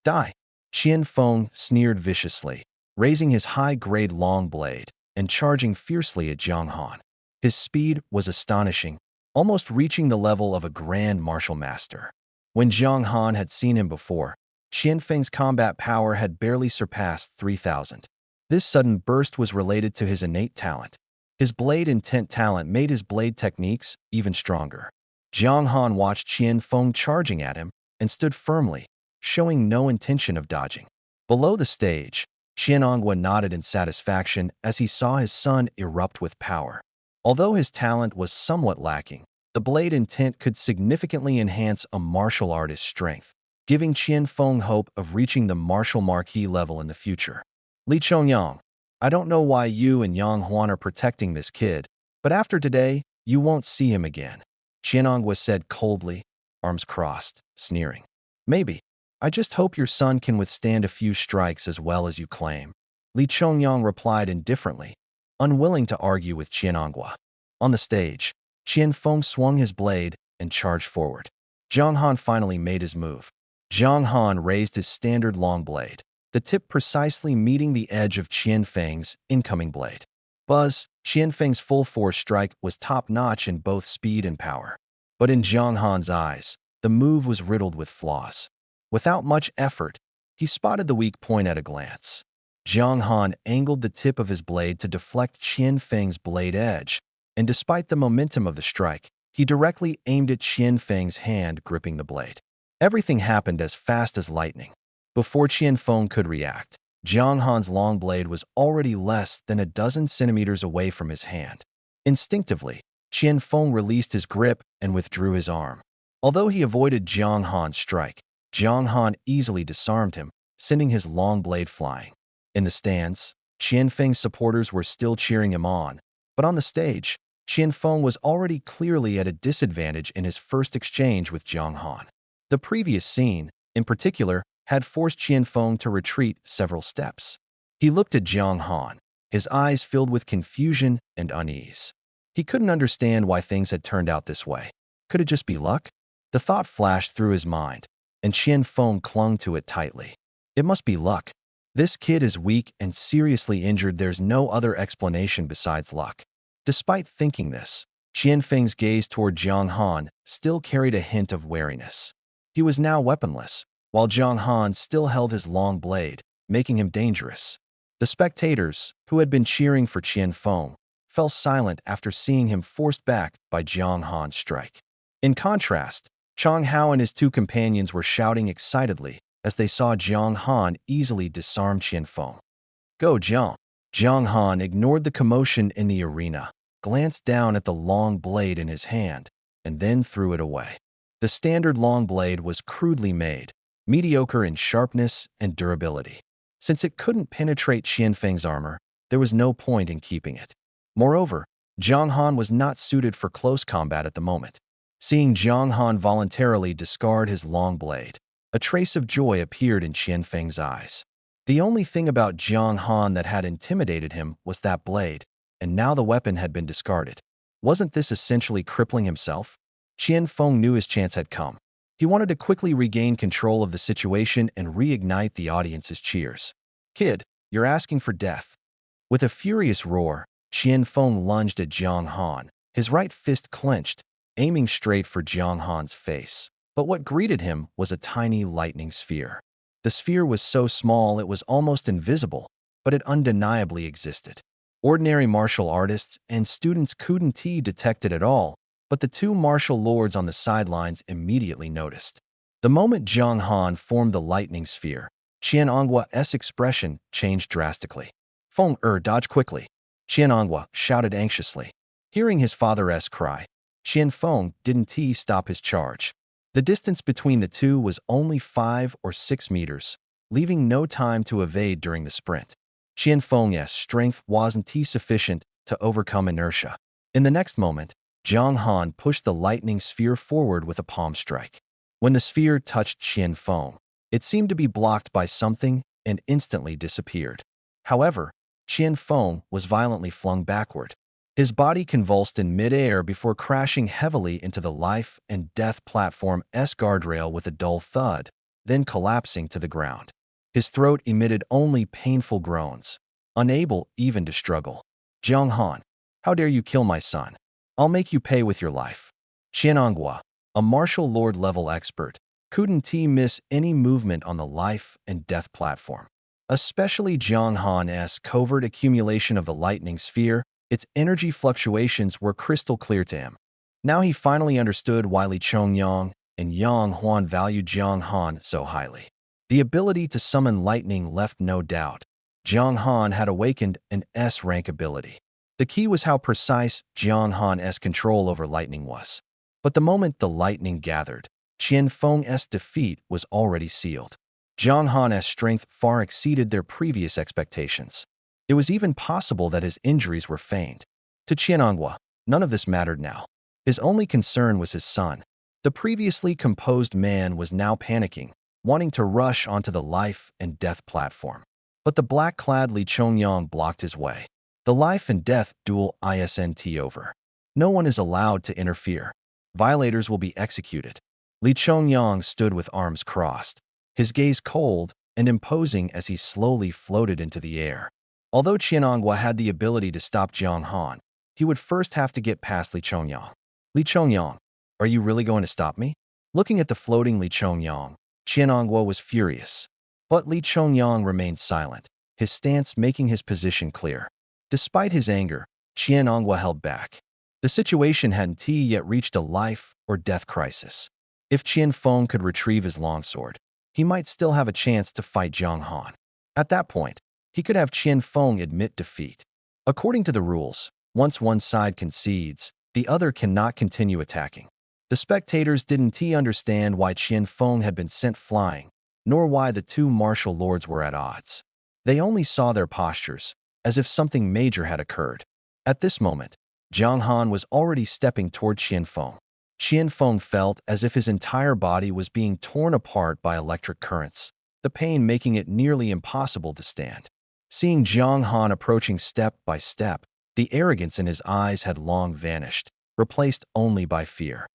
Die. Qian Feng sneered viciously, raising his high-grade long blade and charging fiercely at Jiang Han. His speed was astonishing, almost reaching the level of a grand martial master. When Jiang Han had seen him before, Qian Feng's combat power had barely surpassed 3,000. This sudden burst was related to his innate talent. His Blade Intent talent made his blade techniques even stronger. Jiang Han watched Qian Feng charging at him and stood firmly, showing no intention of dodging. Below the stage, Qianongua nodded in satisfaction as he saw his son erupt with power. Although his talent was somewhat lacking, the Blade Intent could significantly enhance a martial artist's strength, giving Qian Feng hope of reaching the martial marquee level in the future. "Li Chongyang, I don't know why you and Yang Huan are protecting this kid, but after today, you won't see him again," Qianongua said coldly, arms crossed, sneering. "Maybe. I just hope your son can withstand a few strikes as well as you claim," Li Chongyang replied indifferently, unwilling to argue with Qianongua. On the stage, Qian Feng swung his blade and charged forward. Jiang Han finally made his move. Jiang Han raised his standard long blade, the tip precisely meeting the edge of Qian Feng's incoming blade. Buzz, Qian Feng's full-force strike was top-notch in both speed and power. But in Jiang Han's eyes, the move was riddled with flaws. Without much effort, he spotted the weak point at a glance. Jiang Han angled the tip of his blade to deflect Qian Feng's blade edge, and despite the momentum of the strike, he directly aimed at Qian Feng's hand gripping the blade. Everything happened as fast as lightning. Before Qian Feng could react, Jiang Han's long blade was already less than a dozen centimeters away from his hand. Instinctively, Qian Feng released his grip and withdrew his arm. Although he avoided Jiang Han's strike, Jiang Han easily disarmed him, sending his long blade flying. In the stands, Qian Feng's supporters were still cheering him on, but on the stage, Qian Feng was already clearly at a disadvantage in his first exchange with Jiang Han. The previous scene, in particular, had forced Qian Feng to retreat several steps. He looked at Jiang Han, his eyes filled with confusion and unease. He couldn't understand why things had turned out this way. Could it just be luck? The thought flashed through his mind, and Qian Feng clung to it tightly. It must be luck. This kid is weak and seriously injured. There's no other explanation besides luck. Despite thinking this, Qian Feng's gaze toward Jiang Han still carried a hint of wariness. He was now weaponless, while Jiang Han still held his long blade, making him dangerous. The spectators, who had been cheering for Qian Feng, fell silent after seeing him forced back by Jiang Han's strike. In contrast, Chang Hao and his two companions were shouting excitedly as they saw Jiang Han easily disarm Qian Feng. Go, Jiang! Jiang Han ignored the commotion in the arena, glanced down at the long blade in his hand, and then threw it away. The standard long blade was crudely made, mediocre in sharpness and durability. Since it couldn't penetrate Qian Feng's armor, there was no point in keeping it. Moreover, Jiang Han was not suited for close combat at the moment. Seeing Jiang Han voluntarily discard his long blade, a trace of joy appeared in Qian Feng's eyes. The only thing about Jiang Han that had intimidated him was that blade, and now the weapon had been discarded. Wasn't this essentially crippling himself? Qian Feng knew his chance had come. He wanted to quickly regain control of the situation and reignite the audience's cheers. Kid, you're asking for death. With a furious roar, Qian Feng lunged at Jiang Han, his right fist clenched, aiming straight for Jiang Han's face. But what greeted him was a tiny lightning sphere. The sphere was so small it was almost invisible, but it undeniably existed. Ordinary martial artists and students couldn't detect it at all, but the two martial lords on the sidelines immediately noticed. The moment Jiang Han formed the lightning sphere, Qian Anghua's expression changed drastically. Feng dodge quickly, Qian Anghua shouted anxiously. Hearing his father's cry, Qian Feng didn't stop his charge. The distance between the two was only 5 or 6 meters, leaving no time to evade during the sprint. Qian Feng's strength wasn't sufficient to overcome inertia. In the next moment, Jiang Han pushed the lightning sphere forward with a palm strike. When the sphere touched Qian Feng, it seemed to be blocked by something and instantly disappeared. However, Qian Feng was violently flung backward. His body convulsed in midair before crashing heavily into the life and death platform's guardrail with a dull thud, then collapsing to the ground. His throat emitted only painful groans, unable even to struggle. Jiang Han, how dare you kill my son? I'll make you pay with your life. Qian Anghua, a martial lord-level expert, couldn't miss any movement on the life and death platform. Especially Jiang Han's covert accumulation of the lightning sphere, its energy fluctuations were crystal clear to him. Now he finally understood why Li Chongyang and Yang Huan valued Jiang Han so highly. The ability to summon lightning left no doubt. Jiang Han had awakened an S-rank ability. The key was how precise Jiang Han's control over lightning was. But the moment the lightning gathered, Qian Feng's defeat was already sealed. Jiang Han's strength far exceeded their previous expectations. It was even possible that his injuries were feigned. To Qian Anghua, none of this mattered now. His only concern was his son. The previously composed man was now panicking, wanting to rush onto the life and death platform. But the black-clad Li Chongyang blocked his way. The life and death duel isn't over. No one is allowed to interfere. Violators will be executed. Li Chongyang stood with arms crossed, his gaze cold and imposing as he slowly floated into the air. Although Qian Anghua had the ability to stop Jiang Han, he would first have to get past Li Chongyang. Li Chongyang, are you really going to stop me? Looking at the floating Li Chongyang, Qian Anghua was furious. But Li Chongyang remained silent, his stance making his position clear. Despite his anger, Qian Anghua held back. The situation hadn't yet reached a life or death crisis. If Qian Feng could retrieve his longsword, he might still have a chance to fight Jiang Han. At that point, he could have Qian Feng admit defeat. According to the rules, once one side concedes, the other cannot continue attacking. The spectators didn't understand why Qian Feng had been sent flying, nor why the two martial lords were at odds. They only saw their postures, as if something major had occurred. At this moment, Jiang Han was already stepping toward Qian Feng. Qian Feng felt as if his entire body was being torn apart by electric currents, the pain making it nearly impossible to stand. Seeing Jiang Han approaching step by step, the arrogance in his eyes had long vanished, replaced only by fear.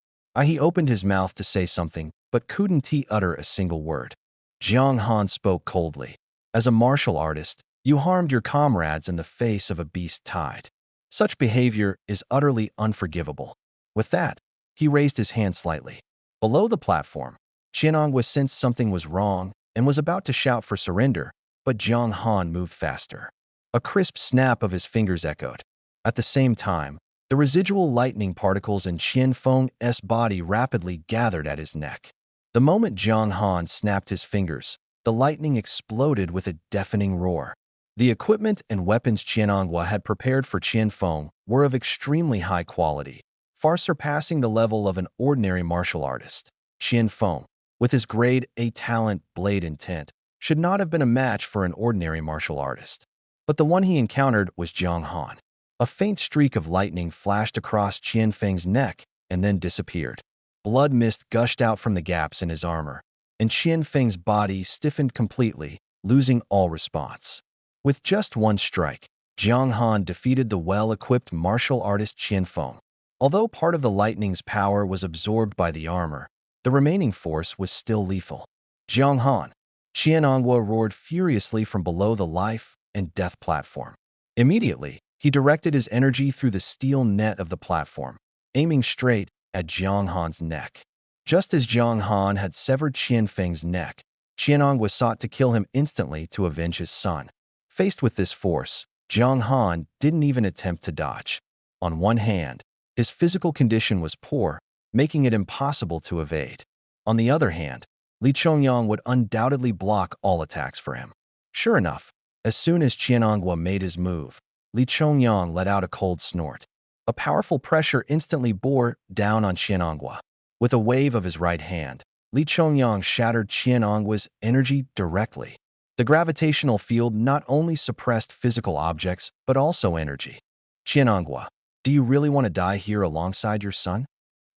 He opened his mouth to say something, but couldn't utter a single word. Jiang Han spoke coldly. As a martial artist, you harmed your comrades in the face of a beast tide. Such behavior is utterly unforgivable. With that, he raised his hand slightly. Below the platform, Qianongwa sensed something was wrong and was about to shout for surrender, but Jiang Han moved faster. A crisp snap of his fingers echoed. At the same time, the residual lightning particles in Qian Feng's body rapidly gathered at his neck. The moment Jiang Han snapped his fingers, the lightning exploded with a deafening roar. The equipment and weapons Qianongwa had prepared for Qian Feng were of extremely high quality, far surpassing the level of an ordinary martial artist. Qian Feng, with his grade A talent blade intent, should not have been a match for an ordinary martial artist. But the one he encountered was Jiang Han. A faint streak of lightning flashed across Qian Feng's neck and then disappeared. Blood mist gushed out from the gaps in his armor, and Qian Feng's body stiffened completely, losing all response. With just one strike, Jiang Han defeated the well-equipped martial artist Qian Feng. Although part of the lightning's power was absorbed by the armor, the remaining force was still lethal. Jiang Han, Qianongwa roared furiously from below the life and death platform. Immediately, he directed his energy through the steel net of the platform, aiming straight at Jiang Han's neck. Just as Jiang Han had severed Qian Feng's neck, Qianongwa sought to kill him instantly to avenge his son. Faced with this force, Jiang Han didn't even attempt to dodge. On one hand, his physical condition was poor, making it impossible to evade. On the other hand, Li Chongyang would undoubtedly block all attacks for him. Sure enough, as soon as Qianongwa made his move, Li Chongyang let out a cold snort. A powerful pressure instantly bore down on Qianongwa. With a wave of his right hand, Li Chongyang shattered Qianongwa's energy directly. The gravitational field not only suppressed physical objects, but also energy. Qianongwa, do you really want to die here alongside your son?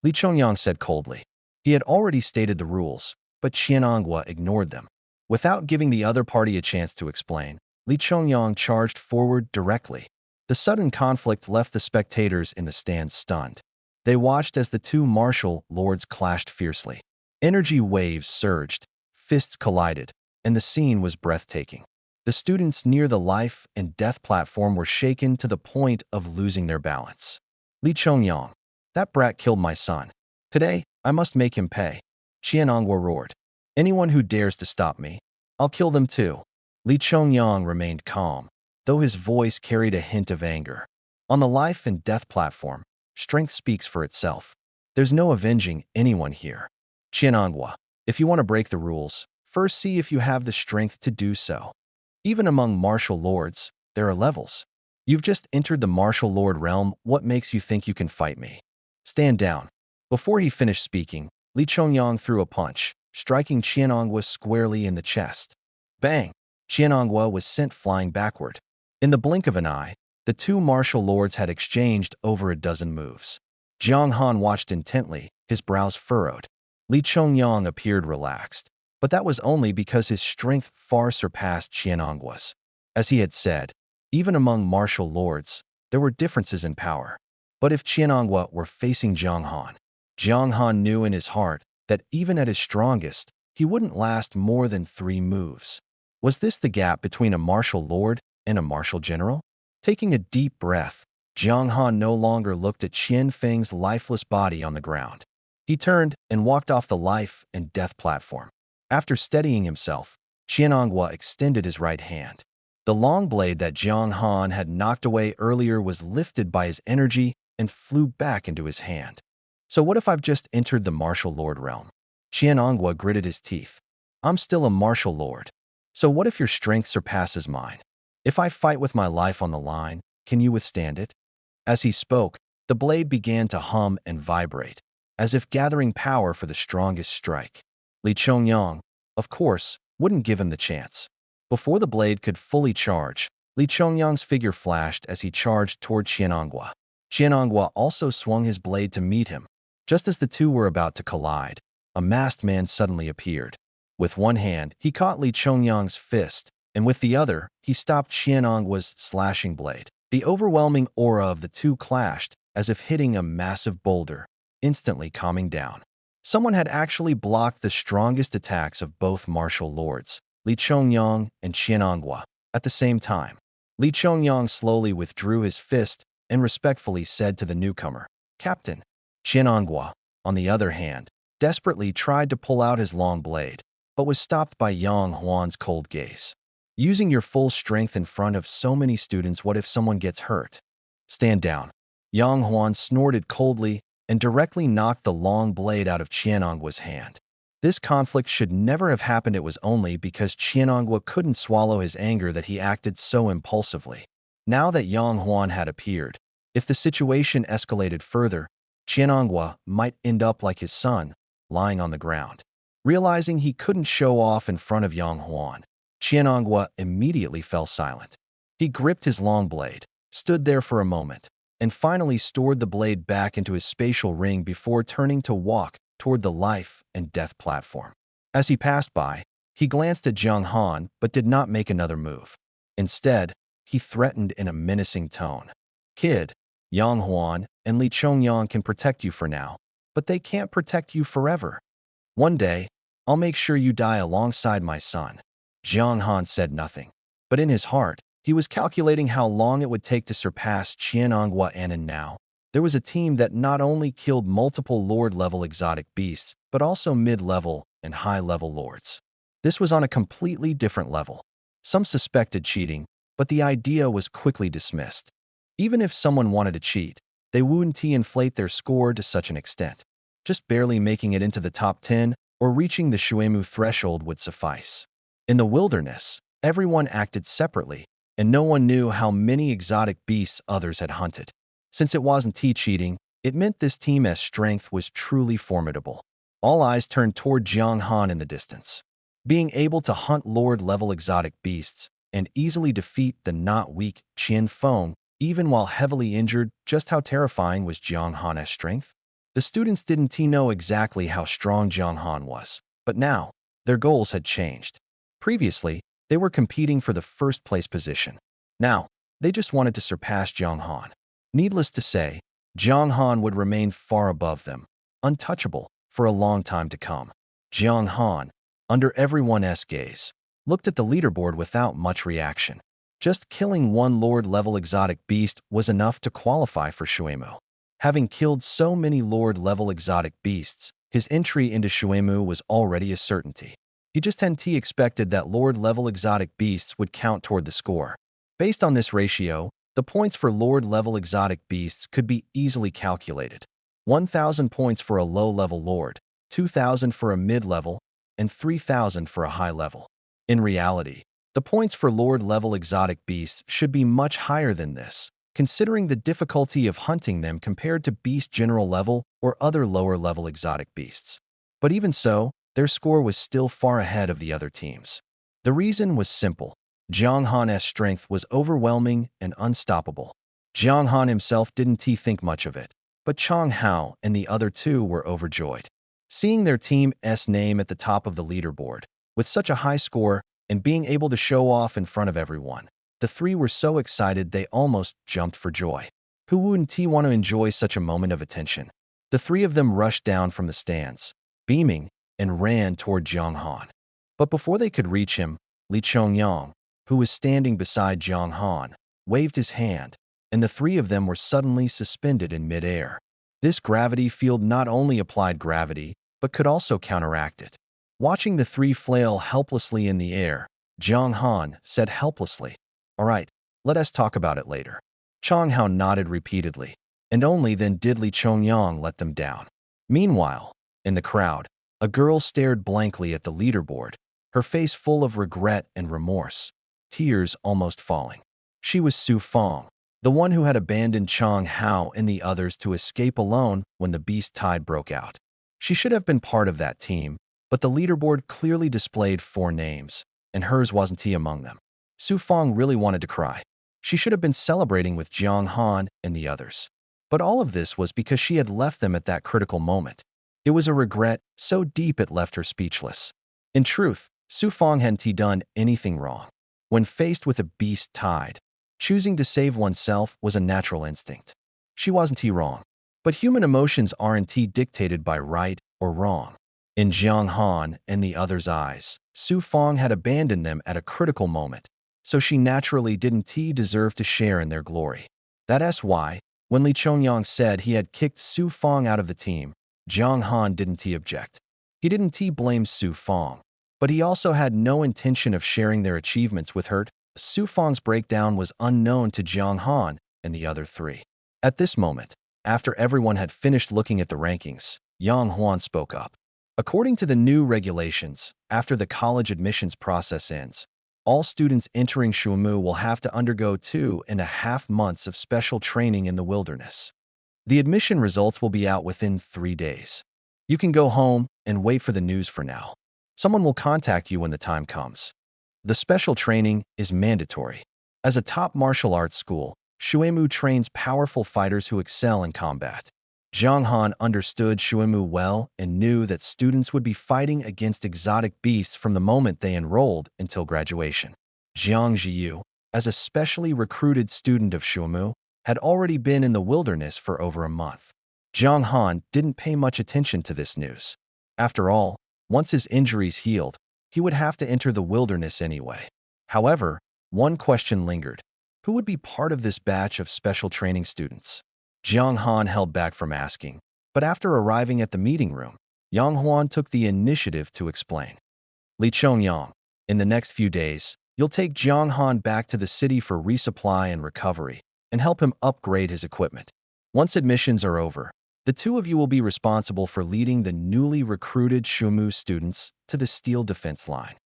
Li Chongyang said coldly. He had already stated the rules, but Qianongwa ignored them. Without giving the other party a chance to explain, Li Chongyang charged forward directly. The sudden conflict left the spectators in the stands stunned. They watched as the two martial lords clashed fiercely. Energy waves surged, fists collided, and the scene was breathtaking. The students near the life and death platform were shaken to the point of losing their balance. Li Chongyang, that brat killed my son. Today, I must make him pay. Qianongwa roared. Anyone who dares to stop me, I'll kill them too. Li Chongyang remained calm, though his voice carried a hint of anger. On the life and death platform, strength speaks for itself. There's no avenging anyone here. Qianongwa, if you want to break the rules, first see if you have the strength to do so. Even among martial lords, there are levels. You've just entered the martial lord realm. What makes you think you can fight me? Stand down. Before he finished speaking, Li Chongyang threw a punch, striking Qianongwa squarely in the chest. Bang! Qianongwa was sent flying backward. In the blink of an eye, the two martial lords had exchanged over a dozen moves. Jiang Han watched intently, his brows furrowed. Li Chongyang appeared relaxed, but that was only because his strength far surpassed Qianongwa's. As he had said, even among martial lords, there were differences in power. But if Qianongwa were facing Jiang Han knew in his heart that even at his strongest, he wouldn't last more than 3 moves. Was this the gap between a martial lord and a martial general? Taking a deep breath, Jiang Han no longer looked at Qian Feng's lifeless body on the ground. He turned and walked off the life and death platform. After steadying himself, Qianongwa extended his right hand. The long blade that Jiang Han had knocked away earlier was lifted by his energy and flew back into his hand. So what if I've just entered the martial lord realm? Qianongwa gritted his teeth. I'm still a martial lord. So what if your strength surpasses mine? If I fight with my life on the line, can you withstand it? As he spoke, the blade began to hum and vibrate. as if gathering power for the strongest strike. Li Chongyang, of course, wouldn't give him the chance. Before the blade could fully charge, Li Chongyang's figure flashed as he charged toward Qiananghua. Qiananghua also swung his blade to meet him. Just as the two were about to collide, a masked man suddenly appeared. With one hand, he caught Li Chongyang's fist, and with the other, he stopped Qiananghua's slashing blade. The overwhelming aura of the two clashed, as if hitting a massive boulder, instantly calming down. Someone had actually blocked the strongest attacks of both martial lords, Li Chongyang and Qiananghua, at the same time. Li Chongyang slowly withdrew his fist and respectfully said to the newcomer, "Captain." Qiananghua, on the other hand, desperately tried to pull out his long blade, but was stopped by Yang Huan's cold gaze. "Using your full strength in front of so many students, what if someone gets hurt? Stand down." Yang Huan snorted coldly and directly knocked the long blade out of Qiananghua's hand. This conflict should never have happened. It was only because Qiananghua couldn't swallow his anger that he acted so impulsively. Now that Yang Huan had appeared, if the situation escalated further, Qiananghua might end up like his son, lying on the ground. Realizing he couldn't show off in front of Yang Huan, Qiananghua immediately fell silent. He gripped his long blade, stood there for a moment, and finally stored the blade back into his spatial ring before turning to walk toward the life and death platform. As he passed by, he glanced at Zhang Han but did not make another move. Instead, he threatened in a menacing tone. "Kid, Yang Huan and Li Chongyang can protect you for now, but they can't protect you forever. One day, I'll make sure you die alongside my son." Zhang Han said nothing, but in his heart, he was calculating how long it would take to surpass Qiananghua, and now, there was a team that not only killed multiple Lord-level exotic beasts, but also mid-level and high-level lords. This was on a completely different level. Some suspected cheating, but the idea was quickly dismissed. Even if someone wanted to cheat, they wouldn't inflate their score to such an extent. Just barely making it into the top 10 or reaching the Shuemu threshold would suffice. In the wilderness, everyone acted separately, and no one knew how many exotic beasts others had hunted. Since it wasn't cheating, it meant this team's strength was truly formidable. All eyes turned toward Zhang Han in the distance. Being able to hunt Lord-level exotic beasts and easily defeat the not weak Qian Feng, even while heavily injured, just how terrifying was Zhang Han's strength? The students didn't know exactly how strong Zhang Han was, but now, their goals had changed. Previously, they were competing for the first-place position. Now, they just wanted to surpass Zhang Han. Needless to say, Zhang Han would remain far above them, untouchable, for a long time to come. Zhang Han, under everyone's gaze, looked at the leaderboard without much reaction. Just killing one Lord-level exotic beast was enough to qualify for Shuemu. Having killed so many Lord-level exotic beasts, his entry into Shuemu was already a certainty. He just hadn't expected that Lord-level exotic beasts would count toward the score. Based on this ratio, the points for Lord-level exotic beasts could be easily calculated. 1,000 points for a low-level Lord, 2,000 for a mid-level, and 3,000 for a high-level. In reality, the points for Lord-level exotic beasts should be much higher than this, considering the difficulty of hunting them compared to beast general level or other lower-level exotic beasts. But even so, their score was still far ahead of the other teams. The reason was simple. Zhang Han's strength was overwhelming and unstoppable. Zhang Han himself didn't think much of it, but Chang Hao and the other two were overjoyed. Seeing their team's name at the top of the leaderboard, with such a high score and being able to show off in front of everyone, the three were so excited they almost jumped for joy. Who wouldn't want to enjoy such a moment of attention? The three of them rushed down from the stands, beaming, and ran toward Zhang Han. But before they could reach him, Li Chongyang, who was standing beside Zhang Han, waved his hand, and the three of them were suddenly suspended in midair. This gravity field not only applied gravity, but could also counteract it. Watching the three flail helplessly in the air, Zhang Han said helplessly, "All right, let us talk about it later." Chang Hao nodded repeatedly, and only then did Li Chongyang let them down. Meanwhile, in the crowd, a girl stared blankly at the leaderboard, her face full of regret and remorse, tears almost falling. She was Su Feng, the one who had abandoned Chang Hao and the others to escape alone when the beast tide broke out. She should have been part of that team, but the leaderboard clearly displayed 4 names, and hers wasn't among them. Su Fang really wanted to cry. She should have been celebrating with Jiang Han and the others. But all of this was because she had left them at that critical moment. It was a regret so deep it left her speechless. In truth, Su Fang hadn't done anything wrong. When faced with a beast tide, choosing to save oneself was a natural instinct. She wasn't wrong. But human emotions aren't dictated by right or wrong. In Jiang Han and the others' eyes, Su Fang had abandoned them at a critical moment, so she naturally didn't deserve to share in their glory. That's why, when Li Chongyang said he had kicked Su Fang out of the team, Jiang Han didn't object. He didn't blame Su Fang, but he also had no intention of sharing their achievements with her. Su Fang's breakdown was unknown to Jiang Han and the other 3. At this moment, after everyone had finished looking at the rankings, Yang Huan spoke up. According to the new regulations, after the college admissions process ends, all students entering Shuimu will have to undergo 2.5 months of special training in the wilderness. The admission results will be out within 3 days. You can go home and wait for the news for now. Someone will contact you when the time comes. The special training is mandatory. As a top martial arts school, Shuimu trains powerful fighters who excel in combat. Jiang Han understood Shuimu well and knew that students would be fighting against exotic beasts from the moment they enrolled until graduation. Jiang Jiyu, as a specially recruited student of Shuimu, had already been in the wilderness for over a month. Jiang Han didn't pay much attention to this news. After all, once his injuries healed, he would have to enter the wilderness anyway. However, one question lingered. Who would be part of this batch of special training students? Jiang Han held back from asking, but after arriving at the meeting room, Yang Huan took the initiative to explain. Li Chongyang, in the next few days, you'll take Jiang Han back to the city for resupply and recovery, and help him upgrade his equipment. Once admissions are over, the 2 of you will be responsible for leading the newly recruited Shuimu students to the steel defense line.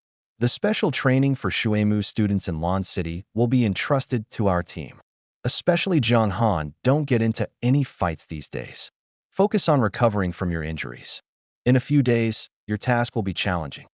The special training for Shuimu students in Lan City will be entrusted to our team. Especially Jiang Han, don't get into any fights these days. Focus on recovering from your injuries. In a few days, your task will be challenging.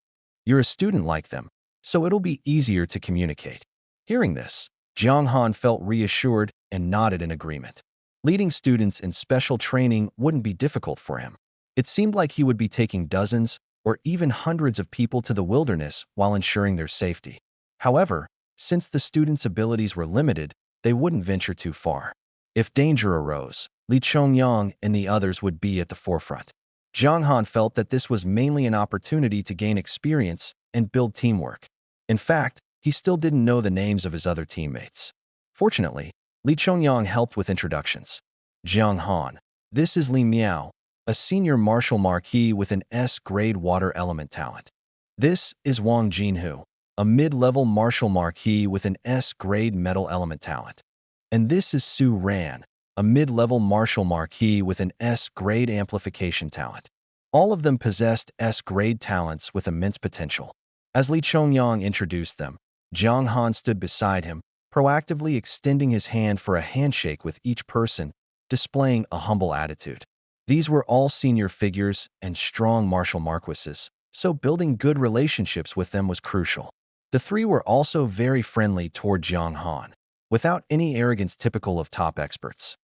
You're a student like them, so it'll be easier to communicate. Hearing this, Jiang Han felt reassured and nodded in agreement. Leading students in special training wouldn't be difficult for him. It seemed like he would be taking dozens or even hundreds of people to the wilderness while ensuring their safety. However, since the students' abilities were limited, they wouldn't venture too far. If danger arose, Li Chongyang and the others would be at the forefront. Jiang Han felt that this was mainly an opportunity to gain experience and build teamwork. In fact, he still didn't know the names of his other teammates. Fortunately, Li Chongyang helped with introductions. Jiang Han, this is Li Miao, a senior martial marquis with an S-grade water element talent. This is Wang Jinhu, a mid-level martial marquis with an S-grade metal element talent. And this is Su Ran, a mid-level martial marquis with an S-grade amplification talent. All of them possessed S-grade talents with immense potential. As Li Chongyang introduced them, Jiang Han stood beside him, proactively extending his hand for a handshake with each person, displaying a humble attitude. These were all senior figures and strong martial marquises, so building good relationships with them was crucial. The 3 were also very friendly toward Jiang Han, without any arrogance typical of top experts.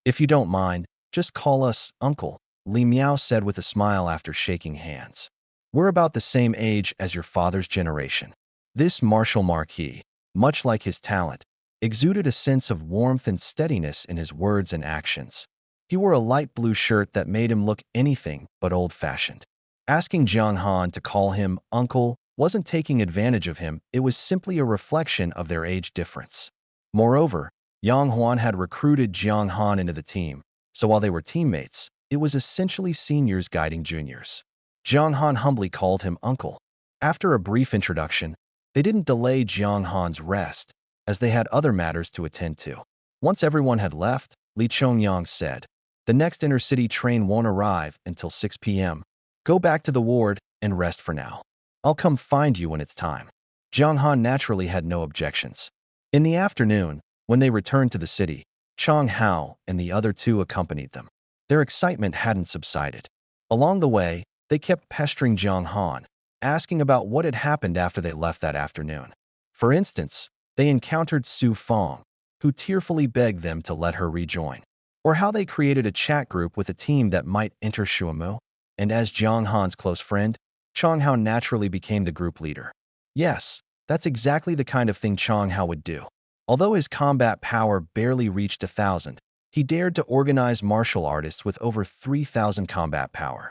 If you don't mind, just call us Uncle, Li Miao said with a smile after shaking hands. We're about the same age as your father's generation. This martial marquis, much like his talent, exuded a sense of warmth and steadiness in his words and actions. He wore a light blue shirt that made him look anything but old-fashioned. Asking Jiang Han to call him uncle wasn't taking advantage of him, it was simply a reflection of their age difference. Moreover, Yang Huan had recruited Jiang Han into the team, so while they were teammates, it was essentially seniors guiding juniors. Jiang Han humbly called him uncle. After a brief introduction, they didn't delay Jiang Han's rest, as they had other matters to attend to. Once everyone had left, Li Chongyang said, "The next intercity train won't arrive until 6 p.m. Go back to the ward and rest for now. I'll come find you when it's time." Jiang Han naturally had no objections. In the afternoon, When they returned to the city, Chang Hao and the other two accompanied them. Their excitement hadn't subsided. Along the way, they kept pestering Jiang Han, asking about what had happened after they left that afternoon. For instance, they encountered Su Fong, who tearfully begged them to let her rejoin, or how they created a chat group with a team that might enter Shuamu. And as Jiang Han's close friend, Chang Hao naturally became the group leader. Yes, that's exactly the kind of thing Chang Hao would do. Although his combat power barely reached 1,000, he dared to organize martial artists with over 3,000 combat power.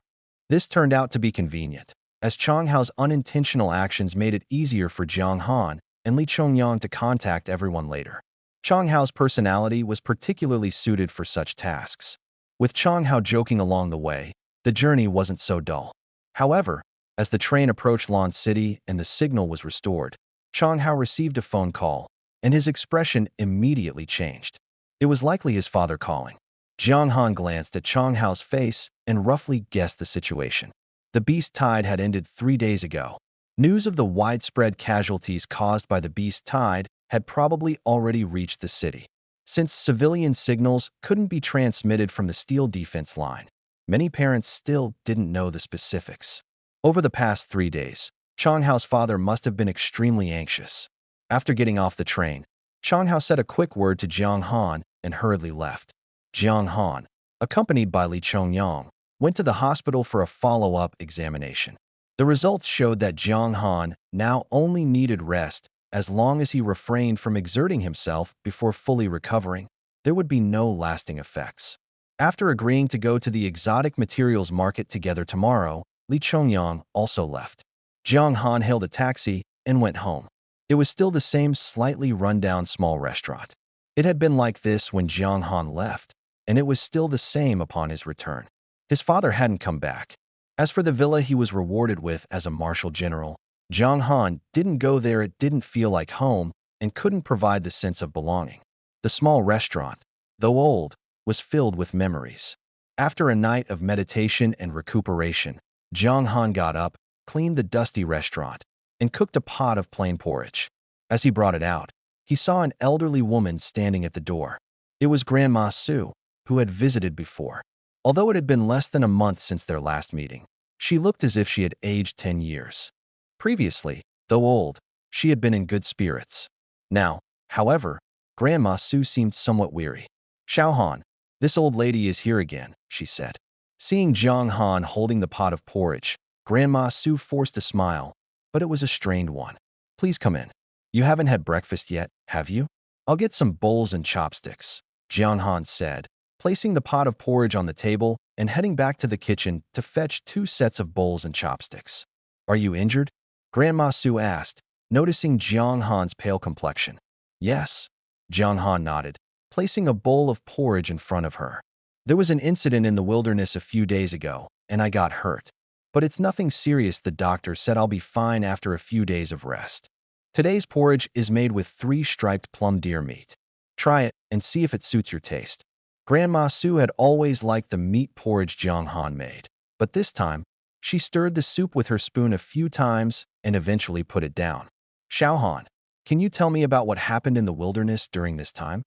This turned out to be convenient, as Chang Hao's unintentional actions made it easier for Jiang Han and Li Chongyang to contact everyone later. Chang Hao's personality was particularly suited for such tasks. With Chang Hao joking along the way, the journey wasn't so dull. However, as the train approached Lan City and the signal was restored, Chang Hao received a phone call, and his expression immediately changed. It was likely his father calling. Jiang Han glanced at Chang Hao's face and roughly guessed the situation. The beast tide had ended 3 days ago. News of the widespread casualties caused by the beast tide had probably already reached the city. Since civilian signals couldn't be transmitted from the steel defense line, many parents still didn't know the specifics. Over the past 3 days, Chang Hao's father must have been extremely anxious. After getting off the train, Chang Hao said a quick word to Jiang Han and hurriedly left. Jiang Han, accompanied by Li Chongyang, went to the hospital for a follow-up examination. The results showed that Jiang Han now only needed rest as long as he refrained from exerting himself before fully recovering. There would be no lasting effects. After agreeing to go to the exotic materials market together tomorrow, Li Chongyang also left. Jiang Han hailed a taxi and went home. It was still the same slightly run-down small restaurant. It had been like this when Jiang Han left, and it was still the same upon his return. His father hadn't come back. As for the villa he was rewarded with as a martial general, Jiang Han didn't go there. It didn't feel like home and couldn't provide the sense of belonging. The small restaurant, though old, was filled with memories. After a night of meditation and recuperation, Jiang Han got up, cleaned the dusty restaurant, and cooked a pot of plain porridge. As he brought it out, he saw an elderly woman standing at the door. It was Grandma Su, who had visited before. Although it had been less than a month since their last meeting, she looked as if she had aged 10 years. Previously, though old, she had been in good spirits. Now, however, Grandma Su seemed somewhat weary. "Xiao-Han, this old lady is here again," she said. Seeing Jiang Han holding the pot of porridge, Grandma Su forced a smile, but it was a strained one. "Please come in. You haven't had breakfast yet, have you?" "I'll get some bowls and chopsticks," Jiang Han said, placing the pot of porridge on the table and heading back to the kitchen to fetch 2 sets of bowls and chopsticks. "Are you injured?" Grandma Su asked, noticing Jiang Han's pale complexion. "Yes," Jiang Han nodded, placing a bowl of porridge in front of her. "There was an incident in the wilderness a few days ago, and I got hurt. But it's nothing serious. The doctor said I'll be fine after a few days of rest. Today's porridge is made with 3 striped plum deer meat. Try it and see if it suits your taste." Grandma Su had always liked the meat porridge Jiang Han made, but this time, she stirred the soup with her spoon a few times and eventually put it down. "Xiao-Han, can you tell me about what happened in the wilderness during this time?"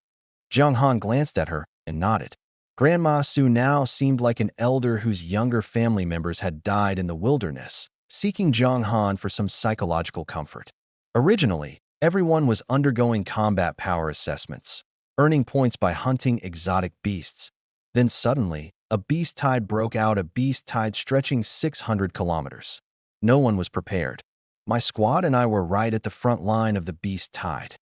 Jiang Han glanced at her and nodded. Grandma Su now seemed like an elder whose younger family members had died in the wilderness, seeking Jiang Han for some psychological comfort. Originally, everyone was undergoing combat power assessments, earning points by hunting exotic beasts. Then suddenly, a beast tide broke out, a beast tide stretching 600 kilometers. No one was prepared. My squad and I were right at the front line of the beast tide.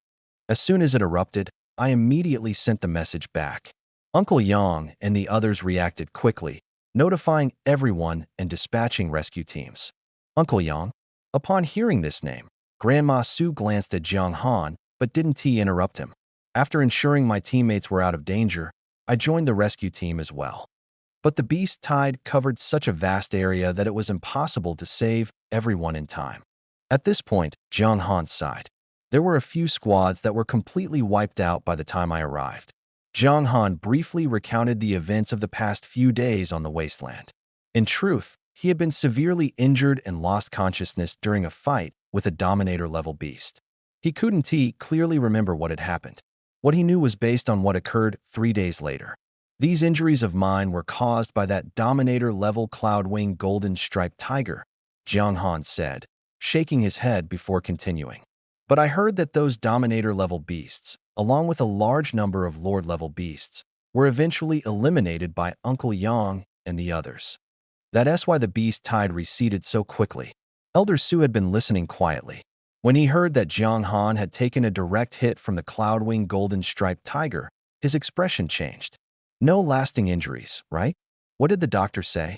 As soon as it erupted, I immediately sent the message back. Uncle Yang and the others reacted quickly, notifying everyone and dispatching rescue teams. Uncle Yang? Upon hearing this name, Grandma Su glanced at Jiang Han, but didn't interrupt him. After ensuring my teammates were out of danger, I joined the rescue team as well. But the beast tide covered such a vast area that it was impossible to save everyone in time. At this point, Jiang Han sighed. There were a few squads that were completely wiped out by the time I arrived. Jiang Han briefly recounted the events of the past few days on the wasteland. In truth, he had been severely injured and lost consciousness during a fight with a Dominator-level beast. He couldn't clearly remember what had happened. What he knew was based on what occurred 3 days later. These injuries of mine were caused by that Dominator-level Cloudwing Golden Striped Tiger, Jiang Han said, shaking his head before continuing. But I heard that those Dominator-level beasts, along with a large number of Lord-level beasts, were eventually eliminated by Uncle Yang and the others. That's why the beast tide receded so quickly. Elder Su had been listening quietly. When he heard that Jiang Han had taken a direct hit from the Cloudwing Golden Striped Tiger, his expression changed. No lasting injuries, right? What did the doctor say?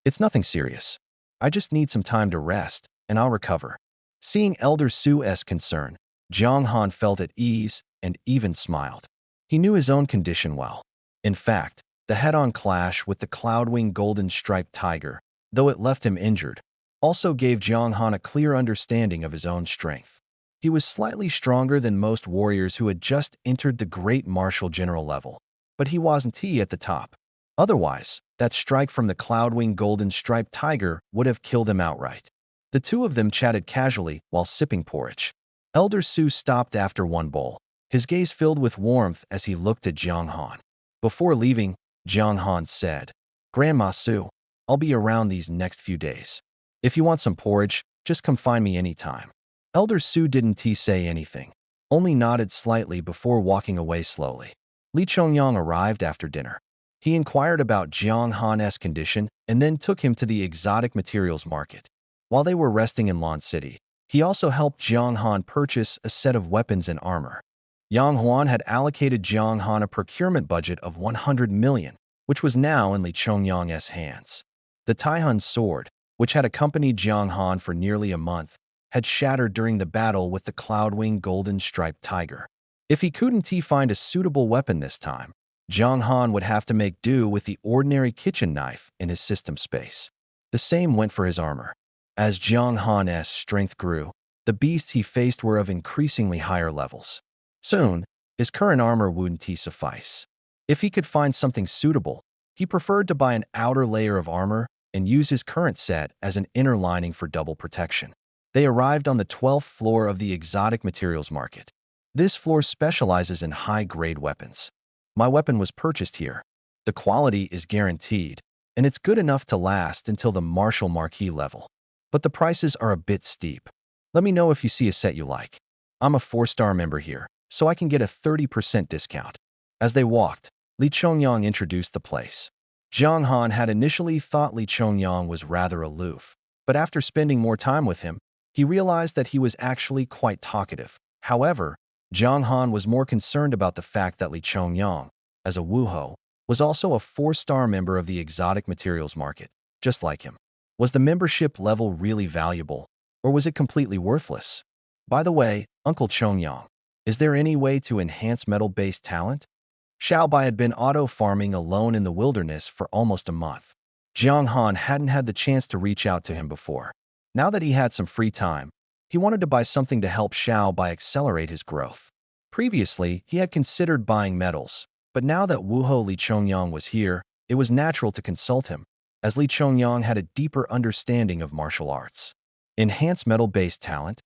It's nothing serious. I just need some time to rest, and I'll recover. Seeing Elder Su's concern, Jiang Han felt at ease and even smiled. He knew his own condition well. In fact, the head-on clash with the Cloudwing Golden Striped Tiger, though it left him injured, also gave Jiang Han a clear understanding of his own strength. He was slightly stronger than most warriors who had just entered the Great Martial General level, but he wasn't at the top. Otherwise, that strike from the Cloudwing Golden Striped Tiger would have killed him outright. The two of them chatted casually while sipping porridge. Elder Su stopped after one bowl, his gaze filled with warmth as he looked at Jiang Han. Before leaving, Jiang Han said, "Grandma Su, I'll be around these next few days. If you want some porridge, just come find me anytime." Elder Su didn't say anything, only nodded slightly before walking away slowly. Li Chongyang arrived after dinner. He inquired about Jiang Han's condition and then took him to the exotic materials market. While they were resting in Lan City, he also helped Jiang Han purchase a set of weapons and armor. Yang Huan had allocated Jiang Han a procurement budget of 100 million, which was now in Li Chongyang's hands. The Taihun sword, which had accompanied Jiang Han for nearly a month, had shattered during the battle with the Cloudwing Golden Striped Tiger. If he couldn't find a suitable weapon this time, Jiang Han would have to make do with the ordinary kitchen knife in his system space. The same went for his armor. As Jiang Han's strength grew, the beasts he faced were of increasingly higher levels. Soon, his current armor wouldn't suffice. If he could find something suitable, he preferred to buy an outer layer of armor and use his current set as an inner lining for double protection. They arrived on the 12th floor of the exotic materials market. This floor specializes in high-grade weapons. My weapon was purchased here. The quality is guaranteed, and it's good enough to last until the Martial Marquis level. But the prices are a bit steep. Let me know if you see a set you like. I'm a 4-star member here, so I can get a 30% discount. As they walked, Li Chongyang introduced the place. Jiang Han had initially thought Li Chongyang was rather aloof, but after spending more time with him, he realized that he was actually quite talkative. However, Jiang Han was more concerned about the fact that Li Chongyang, as a Wuhou, was also a 4-star member of the exotic materials market, just like him. Was the membership level really valuable, or was it completely worthless? By the way, Uncle Chongyang, is there any way to enhance metal-based talent? Xiaobai had been auto-farming alone in the wilderness for almost a month. Jiang Han hadn't had the chance to reach out to him before. Now that he had some free time, he wanted to buy something to help Xiaobai accelerate his growth. Previously, he had considered buying metals, but now that Wuhou Li Chongyang was here, it was natural to consult him, as Li Chongyang had a deeper understanding of martial arts. Enhance metal-based talent?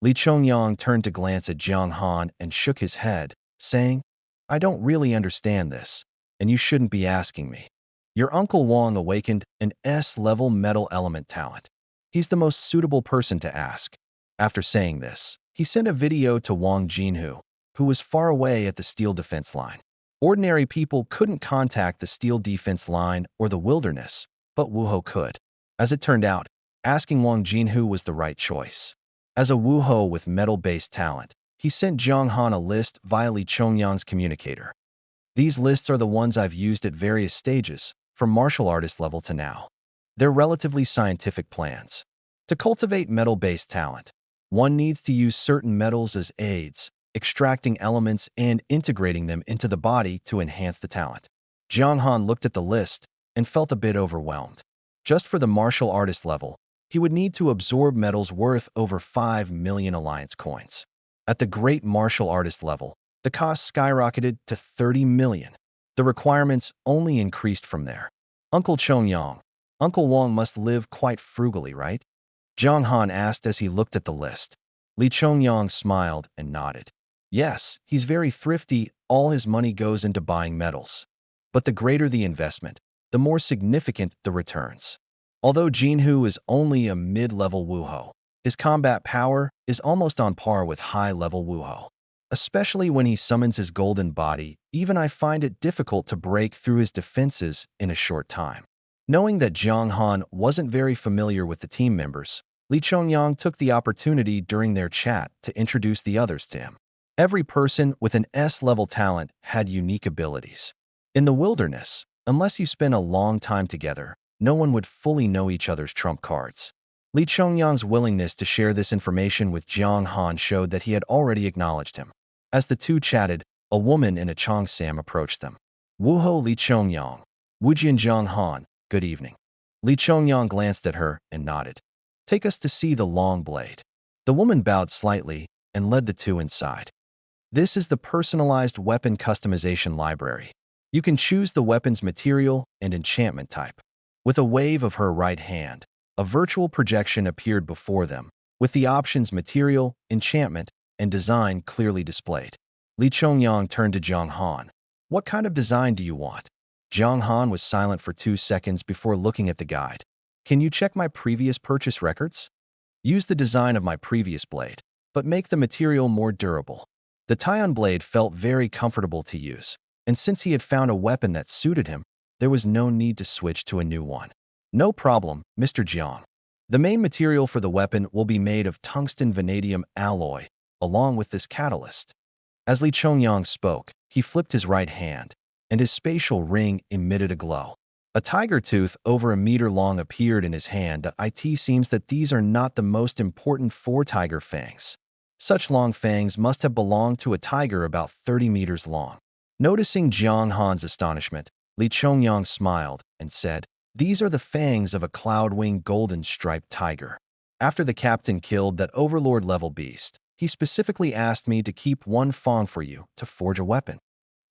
Li Chongyang turned to glance at Jiang Han and shook his head, saying, "I don't really understand this, and you shouldn't be asking me. Your Uncle Wang awakened an S-level metal element talent. He's the most suitable person to ask." After saying this, he sent a video to Wang Jinhu, who was far away at the steel defense line. Ordinary people couldn't contact the steel defense line or the wilderness, but Wuhou could. As it turned out, asking Wang Jinhu was the right choice. As a Wuhou with metal-based talent, he sent Jiang Han a list via Li Chongyang's communicator. These lists are the ones I've used at various stages, from martial artist level to now. They're relatively scientific plans. To cultivate metal-based talent, one needs to use certain metals as aids, extracting elements and integrating them into the body to enhance the talent. Jiang Han looked at the list and felt a bit overwhelmed. Just for the martial artist level, he would need to absorb metals worth over 5 million alliance coins. At the great martial artist level, the cost skyrocketed to 30 million. The requirements only increased from there. Uncle Chongyang, Uncle Wang must live quite frugally, right? Jiang Han asked as he looked at the list. Li Chongyang smiled and nodded. Yes, he's very thrifty, all his money goes into buying metals. But the greater the investment, the more significant the returns. Although Jinhu is only a mid-level Wuho, his combat power is almost on par with high-level Wuho. Especially when he summons his golden body, even I find it difficult to break through his defenses in a short time. Knowing that Jiang Han wasn't very familiar with the team members, Li Chongyang took the opportunity during their chat to introduce the others to him. Every person with an S-level talent had unique abilities. In the wilderness, unless you spend a long time together, no one would fully know each other's trump cards. Li Chongyang's willingness to share this information with Jiang Han showed that he had already acknowledged him. As the two chatted, a woman in a cheongsam approached them. Wuho Li Chongyang, Wujian Jiang Han, good evening. Li Chongyang glanced at her and nodded. Take us to see the long blade. The woman bowed slightly and led the two inside. This is the personalized weapon customization library. You can choose the weapon's material and enchantment type. With a wave of her right hand, a virtual projection appeared before them, with the options material, enchantment, and design clearly displayed. Li Chongyang turned to Jiang Han. What kind of design do you want? Jiang Han was silent for 2 seconds before looking at the guide. Can you check my previous purchase records? Use the design of my previous blade, but make the material more durable. The Taion blade felt very comfortable to use, and since he had found a weapon that suited him, there was no need to switch to a new one. No problem, Mr. Jiang. The main material for the weapon will be made of tungsten vanadium alloy, along with this catalyst. As Li Chongyang spoke, he flipped his right hand, and his spatial ring emitted a glow. A tiger tooth over a meter long appeared in his hand. It seems that these are not the most important 4 tiger fangs. Such long fangs must have belonged to a tiger about 30 meters long. Noticing Jiang Han's astonishment, Li Chongyang smiled and said, "These are the fangs of a cloud-winged golden-striped tiger. After the captain killed that overlord-level beast, he specifically asked me to keep 1 fang for you to forge a weapon.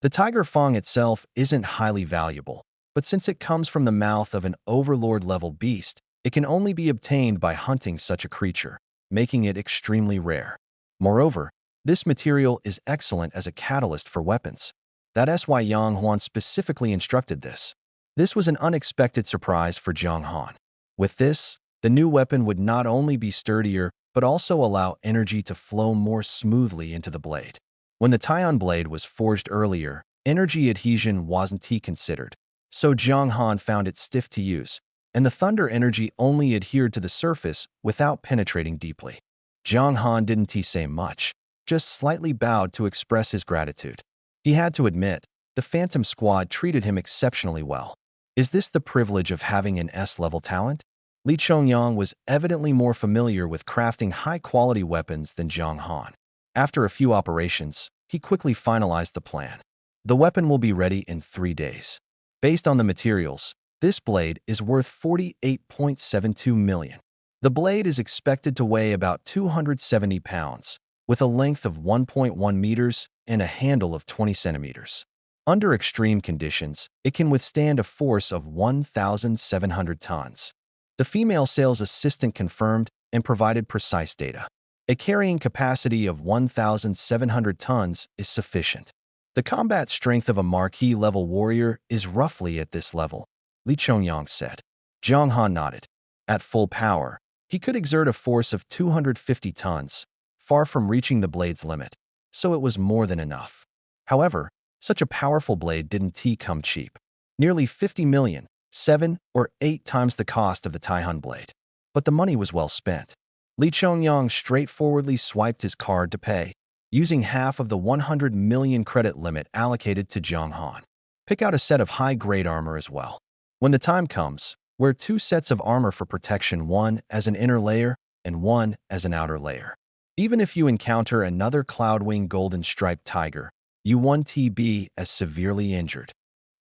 The tiger fang itself isn't highly valuable, but since it comes from the mouth of an overlord-level beast, it can only be obtained by hunting such a creature, making it extremely rare. Moreover, this material is excellent as a catalyst for weapons. That's why Yang Huan specifically instructed this." This was an unexpected surprise for Jiang Han. With this, the new weapon would not only be sturdier, but also allow energy to flow more smoothly into the blade. When the Taion blade was forged earlier, energy adhesion wasn't considered, so Jiang Han found it stiff to use, and the thunder energy only adhered to the surface without penetrating deeply. Jiang Han didn't say much, just slightly bowed to express his gratitude. He had to admit, the Phantom Squad treated him exceptionally well. Is this the privilege of having an S-level talent? Li Chongyang was evidently more familiar with crafting high-quality weapons than Jiang Han. After a few operations, he quickly finalized the plan. The weapon will be ready in 3 days. Based on the materials, this blade is worth 48.72 million. The blade is expected to weigh about 270 pounds, with a length of 1.1 meters and a handle of 20 centimeters. Under extreme conditions, it can withstand a force of 1,700 tons. The female sales assistant confirmed and provided precise data. A carrying capacity of 1,700 tons is sufficient. The combat strength of a marquee-level warrior is roughly at this level, Li Chongyang said. Jiang Han nodded. At full power, he could exert a force of 250 tons, far from reaching the blade's limit, so it was more than enough. However, such a powerful blade didn't come cheap. Nearly 50 million, 7 or 8 times the cost of the Taihan blade. But the money was well spent. Li Chongyang straightforwardly swiped his card to pay, using half of the 100 million credit limit allocated to Jiang Han. Pick out a set of high-grade armor as well. When the time comes, wear 2 sets of armor for protection, 1 as an inner layer and 1 as an outer layer. Even if you encounter another Cloudwing golden-striped tiger, you won't be as severely injured.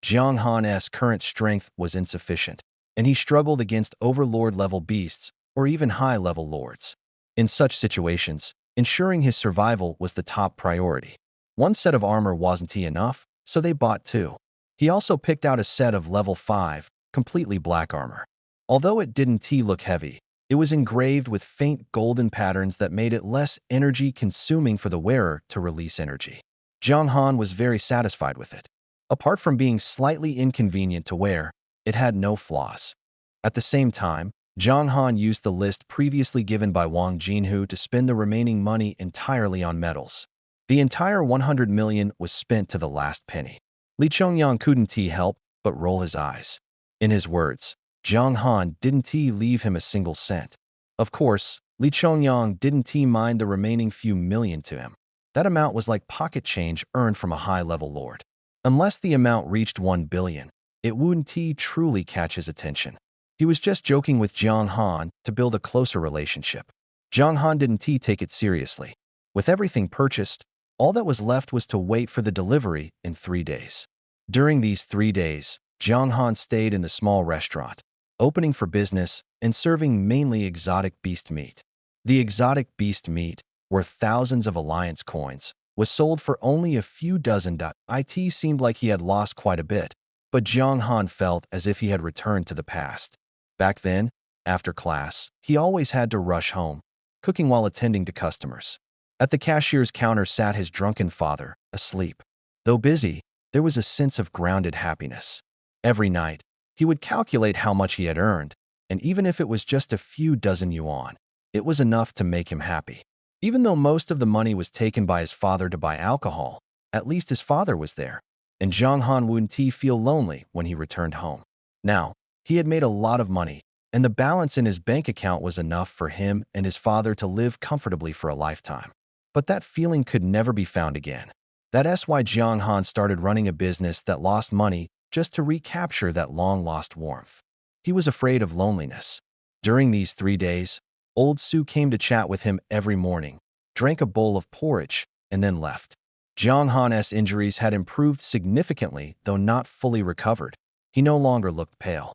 Jiang Han's current strength was insufficient, and he struggled against overlord-level beasts or even high-level lords. In such situations, ensuring his survival was the top priority. 1 set of armor wasn't enough, so they bought 2. He also picked out a set of level 5, completely black armor. Although it didn't look heavy, It was engraved with faint golden patterns that made it less energy-consuming for the wearer to release energy. Jiang Han was very satisfied with it. Apart from being slightly inconvenient to wear, it had no flaws. At the same time, Jiang Han used the list previously given by Wang Jinhu to spend the remaining money entirely on metals. The entire 100 million was spent to the last penny. Li Chongyang couldn't help but roll his eyes. In his words, Jiang Han didn't leave him a single cent. Of course, Li Chongyang didn't mind the remaining few million to him. That amount was like pocket change earned from a high-level lord. Unless the amount reached 1 billion, it wouldn't truly catch his attention. He was just joking with Jiang Han to build a closer relationship. Jiang Han didn't take it seriously. With everything purchased, all that was left was to wait for the delivery in 3 days. During these 3 days, Jiang Han stayed in the small restaurant, opening for business and serving mainly exotic beast meat. The exotic beast meat, worth thousands of alliance coins, was sold for only a few dozen. It seemed like he had lost quite a bit, but Jiang Han felt as if he had returned to the past. Back then, after class, he always had to rush home, cooking while attending to customers. At the cashier's counter sat his drunken father, asleep. Though busy, there was a sense of grounded happiness. Every night, he would calculate how much he had earned, and even if it was just a few dozen yuan, it was enough to make him happy. Even though most of the money was taken by his father to buy alcohol, at least his father was there, and Jiang Han wouldn't feel lonely when he returned home. Now, he had made a lot of money, and the balance in his bank account was enough for him and his father to live comfortably for a lifetime. But that feeling could never be found again. That's why Jiang Han started running a business that lost money just to recapture that long-lost warmth. He was afraid of loneliness. During these 3 days, Old Su came to chat with him every morning, drank a bowl of porridge, and then left. Jiang Han's injuries had improved significantly, though not fully recovered. He no longer looked pale.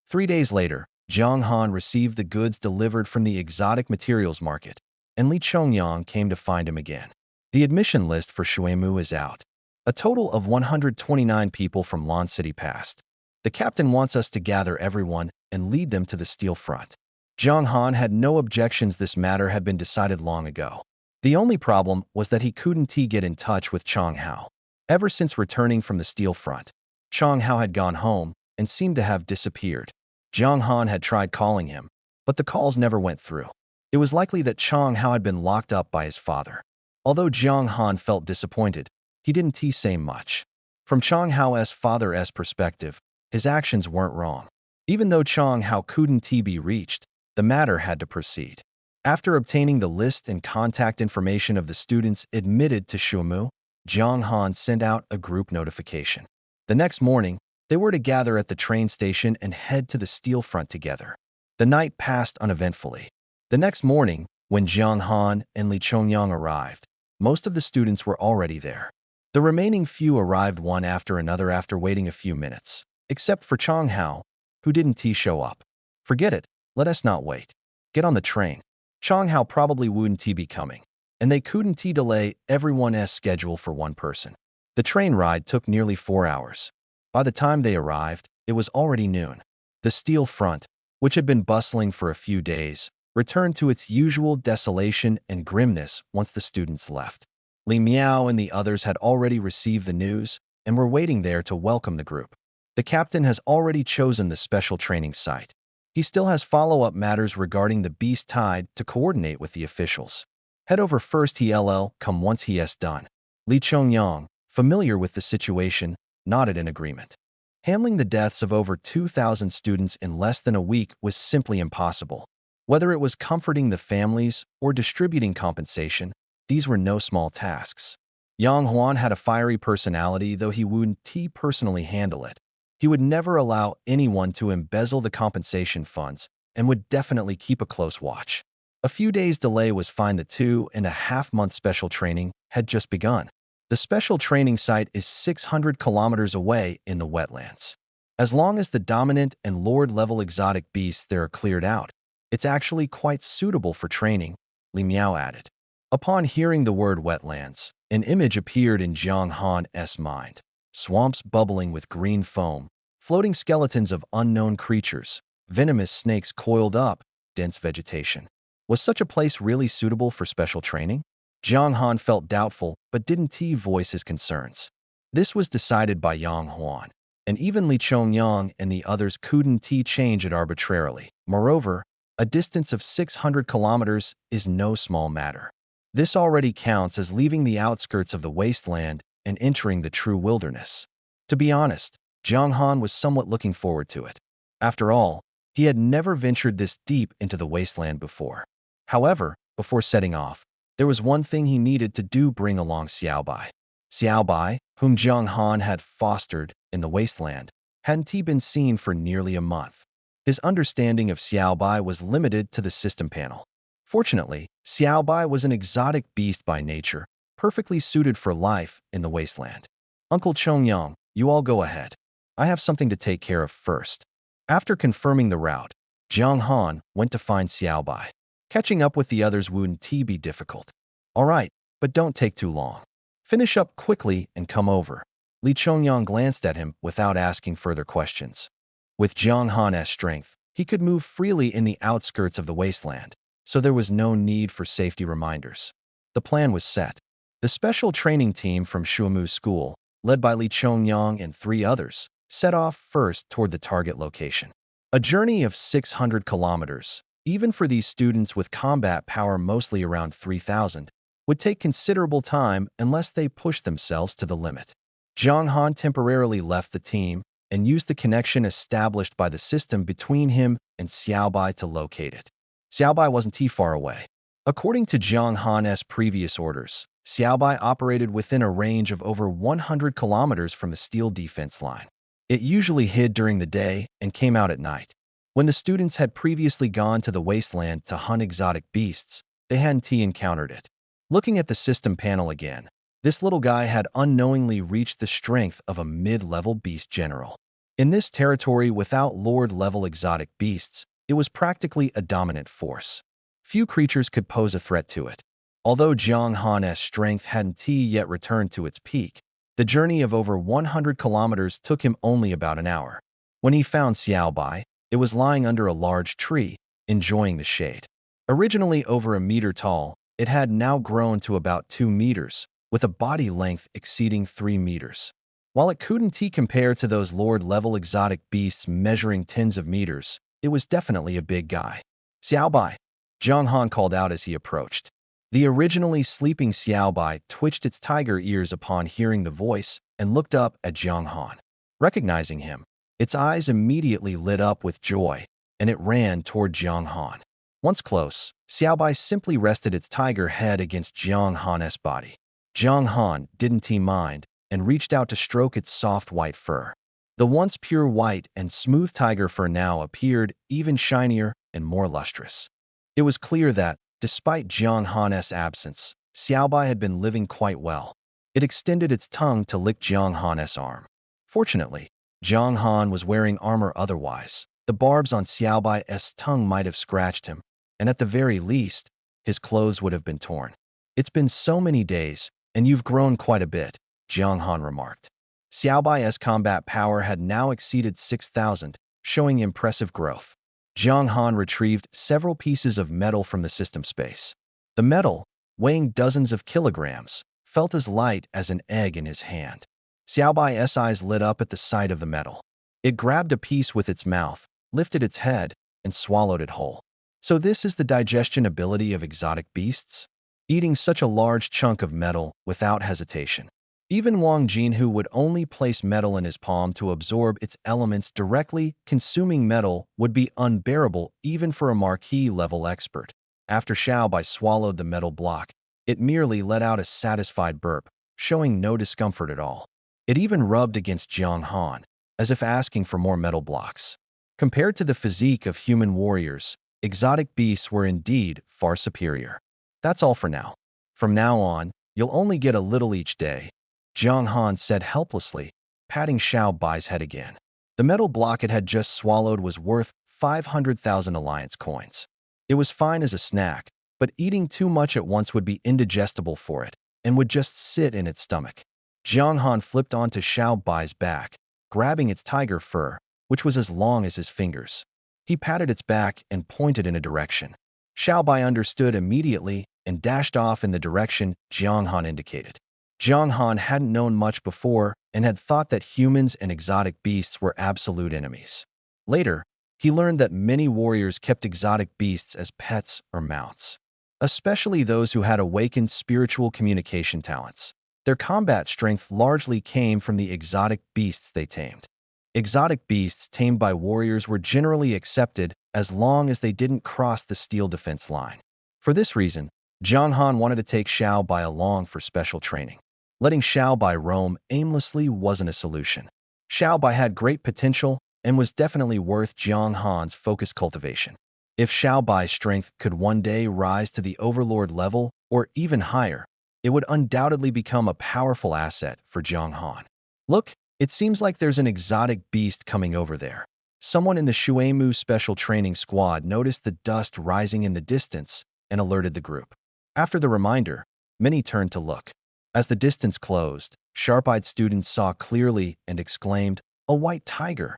3 days later, Jiang Han received the goods delivered from the exotic materials market, and Li Chongyang came to find him again. The admission list for Shuimu is out. A total of 129 people from Lan City passed. The captain wants us to gather everyone and lead them to the steel front. Jiang Han had no objections. This matter had been decided long ago. The only problem was that he couldn't get in touch with Chong Hao. Ever since returning from the steel front, Chong Hao had gone home and seemed to have disappeared. Jiang Han had tried calling him, but the calls never went through. It was likely that Chong Hao had been locked up by his father. Although Jiang Han felt disappointed, he didn't say much. From Chong Hao's father's perspective, his actions weren't wrong. Even though Chong Hao couldn't be reached, the matter had to proceed. After obtaining the list and contact information of the students admitted to Shuimu, Jiang Han sent out a group notification. The next morning, they were to gather at the train station and head to the steel front together. The night passed uneventfully. The next morning, when Jiang Han and Li Chongyang arrived, most of the students were already there. The remaining few arrived one after another after waiting a few minutes, except for Chong Hao, who didn't show up. Forget it, let us not wait. Get on the train. Chong Hao probably wouldn't be coming, and they couldn't delay everyone's schedule for one person. The train ride took nearly 4 hours. By the time they arrived, it was already noon. The steel front, which had been bustling for a few days, returned to its usual desolation and grimness once the students left. Li Miao and the others had already received the news and were waiting there to welcome the group. The captain has already chosen the special training site. He still has follow-up matters regarding the Beast Tide to coordinate with the officials. Head over first. He'll come once he has done. Li Chongyang, familiar with the situation, nodded in agreement. Handling the deaths of over 2,000 students in less than a week was simply impossible. Whether it was comforting the families or distributing compensation, these were no small tasks. Yang Huan had a fiery personality, though he wouldn't personally handle it. He would never allow anyone to embezzle the compensation funds and would definitely keep a close watch. A few days' delay was fine. The 2.5-month special training had just begun. The special training site is 600 kilometers away in the wetlands. As long as the dominant and lord-level exotic beasts there are cleared out, it's actually quite suitable for training, Li Miao added. Upon hearing the word wetlands, an image appeared in Jiang Han's mind. Swamps bubbling with green foam, floating skeletons of unknown creatures, venomous snakes coiled up, dense vegetation. Was such a place really suitable for special training? Jiang Han felt doubtful but didn't voice his concerns. This was decided by Yang Huan, and even Li Chongyang and the others couldn't change it arbitrarily. Moreover, a distance of 600 kilometers is no small matter. This already counts as leaving the outskirts of the wasteland and entering the true wilderness. To be honest, Jiang Han was somewhat looking forward to it. After all, he had never ventured this deep into the wasteland before. However, before setting off, there was one thing he needed to do: bring along Xiaobai. Xiaobai, whom Jiang Han had fostered in the wasteland, hadn't been seen for nearly a month. His understanding of Xiaobai was limited to the system panel. Fortunately, Xiaobai was an exotic beast by nature, perfectly suited for life in the wasteland. Uncle Chongyang, you all go ahead. I have something to take care of first. After confirming the route, Jiang Han went to find Xiaobai. Catching up with the others wouldn't be difficult. All right, but don't take too long. Finish up quickly and come over. Li Chongyang glanced at him without asking further questions. With Jiang Han's strength, he could move freely in the outskirts of the wasteland, so there was no need for safety reminders. The plan was set. The special training team from Shuamu School, led by Li Chongyang and 3 others, set off first toward the target location. A journey of 600 kilometers, even for these students with combat power mostly around 3,000, would take considerable time unless they pushed themselves to the limit. Jiang Han temporarily left the team and used the connection established by the system between him and Xiaobai to locate it. Xiaobai wasn't too far away. According to Jiang Han's previous orders, Xiaobai operated within a range of over 100 kilometers from the steel defense line. It usually hid during the day and came out at night. When the students had previously gone to the wasteland to hunt exotic beasts, they hadn't encountered it. Looking at the system panel again, this little guy had unknowingly reached the strength of a mid-level beast general. In this territory without Lord-level exotic beasts, it was practically a dominant force. Few creatures could pose a threat to it. Although Jiang Han's strength hadn't yet returned to its peak, the journey of over 100 kilometers took him only about an hour. When he found Xiaobai, it was lying under a large tree, enjoying the shade. Originally over a meter tall, it had now grown to about 2 meters, with a body length exceeding 3 meters. While it couldn't compare to those Lord-level exotic beasts measuring tens of meters, it was definitely a big guy. Xiaobai, Jiang Han called out as he approached. The originally sleeping Xiaobai twitched its tiger ears upon hearing the voice and looked up at Jiang Han. Recognizing him, its eyes immediately lit up with joy, and it ran toward Jiang Han. Once close, Xiaobai simply rested its tiger head against Jiang Han's body. Jiang Han didn't mind and reached out to stroke its soft white fur. The once pure white and smooth tiger fur now appeared even shinier and more lustrous. It was clear that, despite Jiang Han's absence, Xiaobai had been living quite well. It extended its tongue to lick Jiang Han's arm. Fortunately, Jiang Han was wearing armor otherwise. The barbs on Xiaobai's tongue might have scratched him, and at the very least, his clothes would have been torn. It's been so many days, and you've grown quite a bit, Jiang Han remarked. Xiaobai's combat power had now exceeded 6,000, showing impressive growth. Jiang Han retrieved several pieces of metal from the system space. The metal, weighing dozens of kilograms, felt as light as an egg in his hand. Xiaobai's eyes lit up at the sight of the metal. It grabbed a piece with its mouth, lifted its head, and swallowed it whole. So this is the digestion ability of exotic beasts? Eating such a large chunk of metal without hesitation. Even Wang Jin, who would only place metal in his palm to absorb its elements directly, consuming metal would be unbearable even for a marquis-level expert. After Xiaobai swallowed the metal block, it merely let out a satisfied burp, showing no discomfort at all. It even rubbed against Jiang Han, as if asking for more metal blocks. Compared to the physique of human warriors, exotic beasts were indeed far superior. That's all for now. From now on, you'll only get a little each day, Jiang Han said helplessly, patting Xiaobai's head again. The metal block it had just swallowed was worth 500,000 alliance coins. It was fine as a snack, but eating too much at once would be indigestible for it and would just sit in its stomach. Jiang Han flipped onto Xiaobai's back, grabbing its tiger fur, which was as long as his fingers. He patted its back and pointed in a direction. Xiaobai understood immediately and dashed off in the direction Jiang Han indicated. Jiang Han hadn't known much before and had thought that humans and exotic beasts were absolute enemies. Later, he learned that many warriors kept exotic beasts as pets or mounts, especially those who had awakened spiritual communication talents. Their combat strength largely came from the exotic beasts they tamed. Exotic beasts tamed by warriors were generally accepted as long as they didn't cross the steel defense line. For this reason, Jiang Han wanted to take Xiaobai along for special training. Letting Xiaobai roam aimlessly wasn't a solution. Xiaobai had great potential and was definitely worth Jiang Han's focused cultivation. If Xiaobai's strength could one day rise to the overlord level or even higher, it would undoubtedly become a powerful asset for Jiang Han. Look, it seems like there's an exotic beast coming over there. Someone in the Shuemu Special Training Squad noticed the dust rising in the distance and alerted the group. After the reminder, many turned to look. As the distance closed, sharp-eyed students saw clearly and exclaimed, "A white tiger!"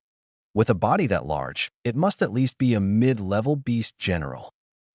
With a body that large, it must at least be a mid-level beast general.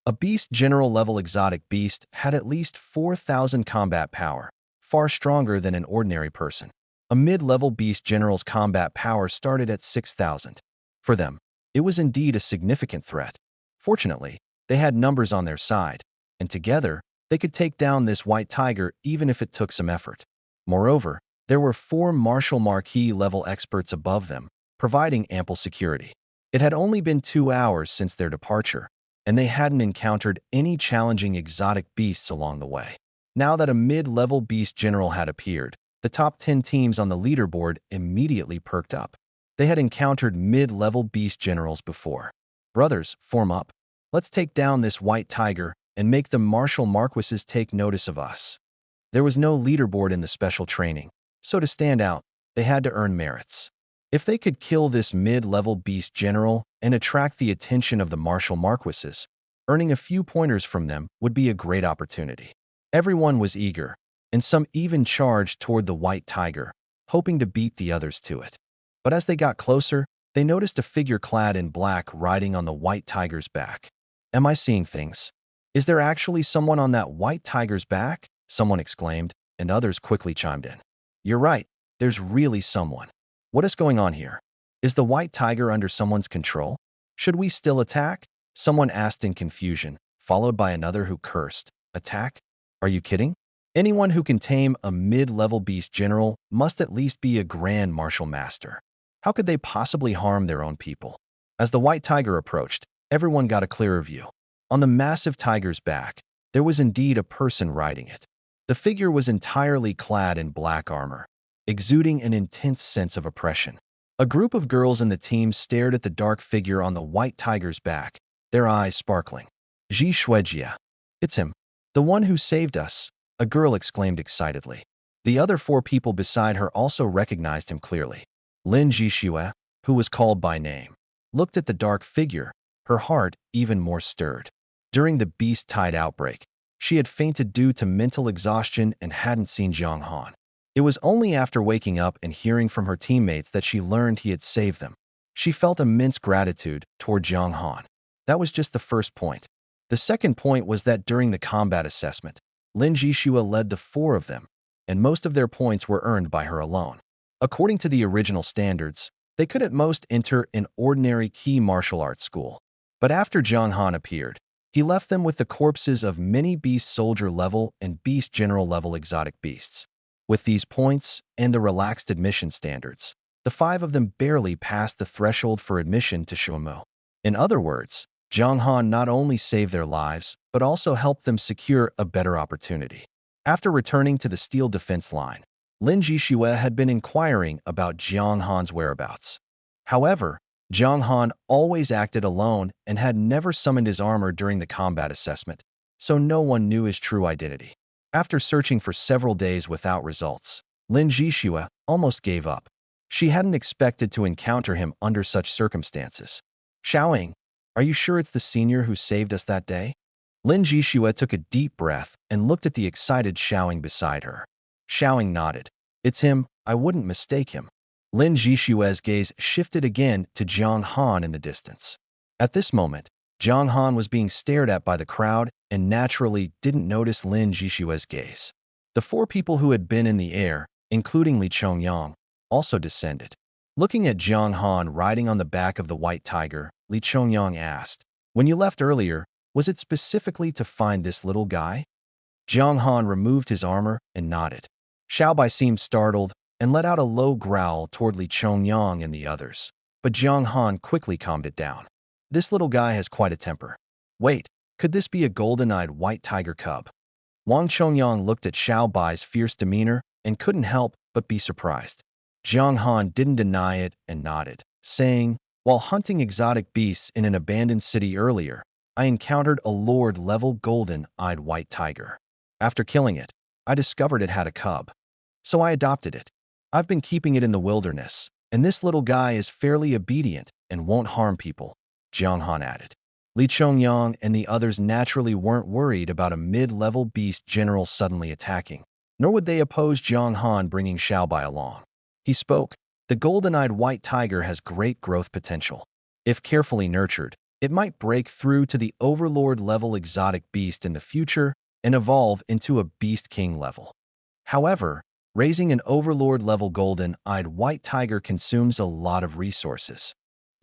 A beast general level exotic beast had at least 4,000 combat power, far stronger than an ordinary person. A mid-level beast general's combat power started at 6,000. For them, it was indeed a significant threat. Fortunately, they had numbers on their side, and together, they could take down this white tiger even if it took some effort. Moreover, there were 4 Martial Marquis level experts above them, providing ample security. It had only been 2 hours since their departure, and they hadn't encountered any challenging exotic beasts along the way. Now that a mid-level beast general had appeared, the top 10 teams on the leaderboard immediately perked up. They had encountered mid-level beast generals before. Brothers, form up. Let's take down this white tiger and make the martial marquises take notice of us. There was no leaderboard in the special training, so to stand out, they had to earn merits. If they could kill this mid-level beast general and attract the attention of the martial marquises, earning a few pointers from them would be a great opportunity. Everyone was eager, and some even charged toward the white tiger, hoping to beat the others to it. But as they got closer, they noticed a figure clad in black riding on the white tiger's back. Am I seeing things? Is there actually someone on that white tiger's back? Someone exclaimed, and others quickly chimed in. You're right, there's really someone. What is going on here? Is the white tiger under someone's control? Should we still attack? Someone asked in confusion, followed by another who cursed. Attack? Are you kidding? Anyone who can tame a mid-level beast general must at least be a grand martial master. How could they possibly harm their own people? As the white tiger approached, everyone got a clearer view. On the massive tiger's back, there was indeed a person riding it. The figure was entirely clad in black armor, exuding an intense sense of oppression. A group of girls in the team stared at the dark figure on the white tiger's back, their eyes sparkling. Ji Shuejia. It's him. The one who saved us, a girl exclaimed excitedly. The other 4 people beside her also recognized him clearly. Lin Jishue, who was called by name, looked at the dark figure, her heart even more stirred. During the Beast Tide outbreak, she had fainted due to mental exhaustion and hadn't seen Jiang Han. It was only after waking up and hearing from her teammates that she learned he had saved them. She felt immense gratitude toward Jiang Han. That was just the first point. The second point was that during the combat assessment, Lin Jishue led the 4 of them, and most of their points were earned by her alone. According to the original standards, they could at most enter an ordinary key martial arts school. But after Jiang Han appeared, he left them with the corpses of many beast soldier level and beast general level exotic beasts. With these points and the relaxed admission standards, the 5 of them barely passed the threshold for admission to Shuemu. In other words, Jiang Han not only saved their lives, but also helped them secure a better opportunity. After returning to the steel defense line, Lin Jishue had been inquiring about Jiang Han's whereabouts. However, Jiang Han always acted alone and had never summoned his armor during the combat assessment, so no one knew his true identity. After searching for several days without results, Lin Jishue almost gave up. She hadn't expected to encounter him under such circumstances. Xiaoying, are you sure it's the senior who saved us that day? Lin Jishue took a deep breath and looked at the excited Xiaoying beside her. Xiaoying nodded. It's him, I wouldn't mistake him. Lin Jishue's gaze shifted again to Jiang Han in the distance. At this moment, Jiang Han was being stared at by the crowd and naturally didn't notice Lin Jishue's gaze. The four people who had been in the air, including Li Chongyang, also descended. Looking at Jiang Han riding on the back of the white tiger, Li Chongyang asked, "When you left earlier, was it specifically to find this little guy?" Jiang Han removed his armor and nodded. Xiao Bai seemed startled and let out a low growl toward Li Chongyang and the others, but Jiang Han quickly calmed it down. "This little guy has quite a temper. Wait, could this be a golden-eyed white tiger cub?" Wang Chongyang looked at Xiao Bai's fierce demeanor and couldn't help but be surprised. Jiang Han didn't deny it and nodded, saying, "While hunting exotic beasts in an abandoned city earlier, I encountered a Lord-level golden-eyed white tiger. After killing it, I discovered it had a cub. So I adopted it. I've been keeping it in the wilderness, and this little guy is fairly obedient and won't harm people," Jiang Han added. Li Chongyang and the others naturally weren't worried about a mid-level beast general suddenly attacking, nor would they oppose Jiang Han bringing Xiao Bai along. He spoke, "The golden-eyed white tiger has great growth potential. If carefully nurtured, it might break through to the overlord-level exotic beast in the future and evolve into a beast king level. However, raising an overlord-level golden-eyed white tiger consumes a lot of resources.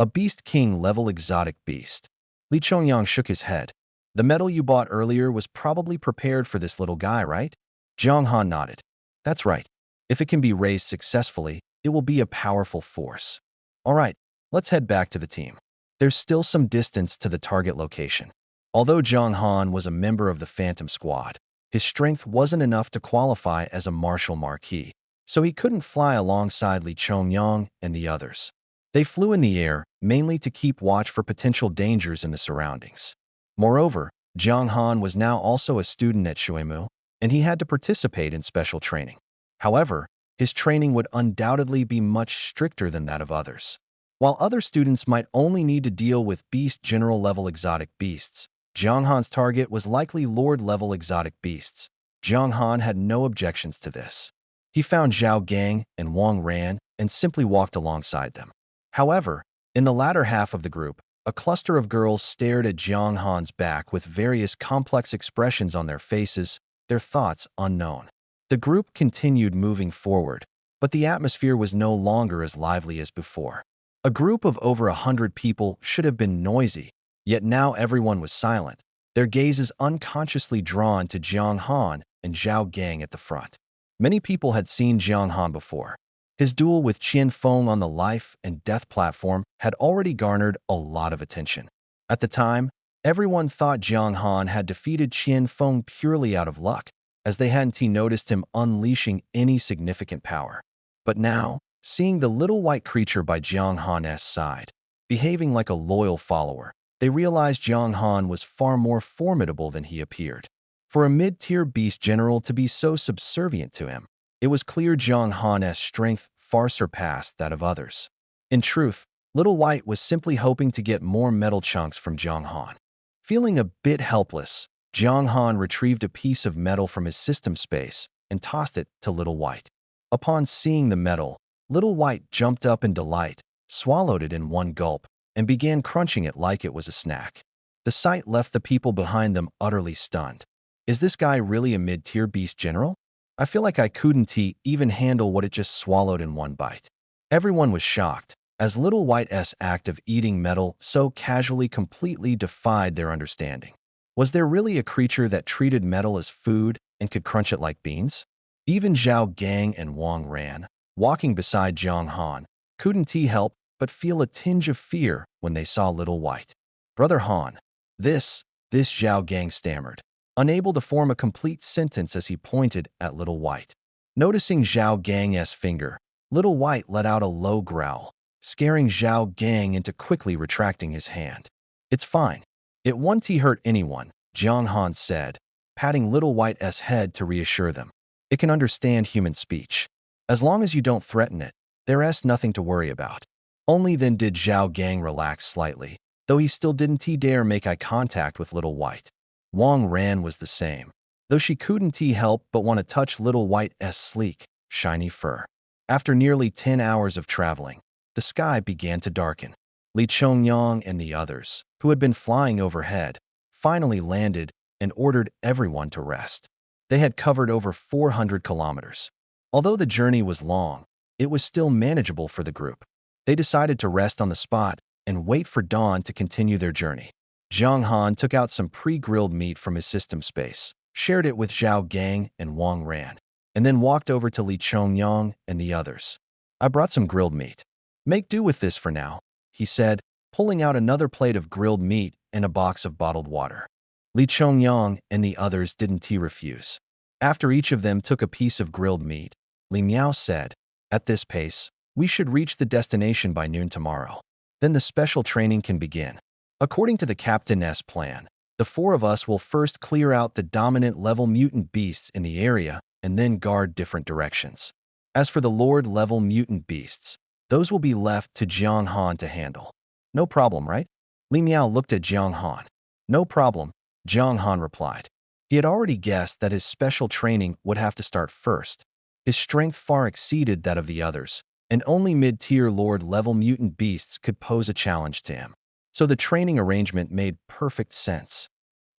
A beast king level exotic beast." Li Chongyang shook his head. "The metal you bought earlier was probably prepared for this little guy, right?" Jiang Han nodded. "That's right. If it can be raised successfully, it will be a powerful force. All right, let's head back to the team. There's still some distance to the target location." Although Jiang Han was a member of the Phantom Squad, his strength wasn't enough to qualify as a martial marquis, so he couldn't fly alongside Li Chongyang and the others. They flew in the air, mainly to keep watch for potential dangers in the surroundings. Moreover, Jiang Han was now also a student at Shuimu, and he had to participate in special training. However, his training would undoubtedly be much stricter than that of others. While other students might only need to deal with beast general level exotic beasts, Jiang Han's target was likely Lord-level exotic beasts. Jiang Han had no objections to this. He found Zhao Gang and Wang Ran and simply walked alongside them. However, in the latter half of the group, a cluster of girls stared at Jiang Han's back with various complex expressions on their faces, their thoughts unknown. The group continued moving forward, but the atmosphere was no longer as lively as before. A group of over 100 people should have been noisy, yet now everyone was silent, their gazes unconsciously drawn to Jiang Han and Zhao Gang at the front. Many people had seen Jiang Han before. His duel with Qian Feng on the life and death platform had already garnered a lot of attention. At the time, everyone thought Jiang Han had defeated Qian Feng purely out of luck, as they hadn't noticed him unleashing any significant power. But now, seeing the little white creature by Jiang Han's side, behaving like a loyal follower, they realized Jiang Han was far more formidable than he appeared. For a mid-tier beast general to be so subservient to him, it was clear Jiang Han's strength far surpassed that of others. In truth, Little White was simply hoping to get more metal chunks from Jiang Han. Feeling a bit helpless, Jiang Han retrieved a piece of metal from his system space and tossed it to Little White. Upon seeing the metal, Little White jumped up in delight, swallowed it in one gulp, and began crunching it like it was a snack. The sight left the people behind them utterly stunned. Is this guy really a mid-tier beast general? I feel like I couldn't even handle what it just swallowed in one bite. Everyone was shocked, as Little White's act of eating metal so casually completely defied their understanding. Was there really a creature that treated metal as food and could crunch it like beans? Even Zhao Gang and Wang Ran, walking beside Jiang Han, couldn't help but feel a tinge of fear when they saw Little White. "Brother Han, this Zhao Gang stammered, unable to form a complete sentence as he pointed at Little White. Noticing Zhao Gang's finger, Little White let out a low growl, scaring Zhao Gang into quickly retracting his hand. "It's fine. It won't hurt anyone," Jiang Han said, patting Little White's head to reassure them. "It can understand human speech. As long as you don't threaten it, there's nothing to worry about." Only then did Zhao Gang relax slightly, though he still didn't dare make eye contact with Little White. Wang Ran was the same, though she couldn't help but want to touch Little White's sleek, shiny fur. After nearly 10 hours of traveling, the sky began to darken. Li Chongyang and the others, who had been flying overhead, finally landed and ordered everyone to rest. They had covered over 400 kilometers. Although the journey was long, it was still manageable for the group. They decided to rest on the spot and wait for dawn to continue their journey. Jiang Han took out some pre-grilled meat from his system space, shared it with Zhao Gang and Wang Ran, and then walked over to Li Chongyang and the others. I brought some grilled meat. Make do with this for now, he said, pulling out another plate of grilled meat and a box of bottled water. Li Chongyang and the others didn't refuse. After each of them took a piece of grilled meat, Li Miao said, "At this pace, we should reach the destination by noon tomorrow. Then the special training can begin. According to the captain's plan, the four of us will first clear out the dominant level mutant beasts in the area and then guard different directions. As for the Lord level mutant beasts, those will be left to Jiang Han to handle." "No problem, right?" Li Miao looked at Jiang Han. "No problem," Jiang Han replied. He had already guessed that his special training would have to start first. His strength far exceeded that of the others, and only mid-tier Lord-level mutant beasts could pose a challenge to him. So the training arrangement made perfect sense.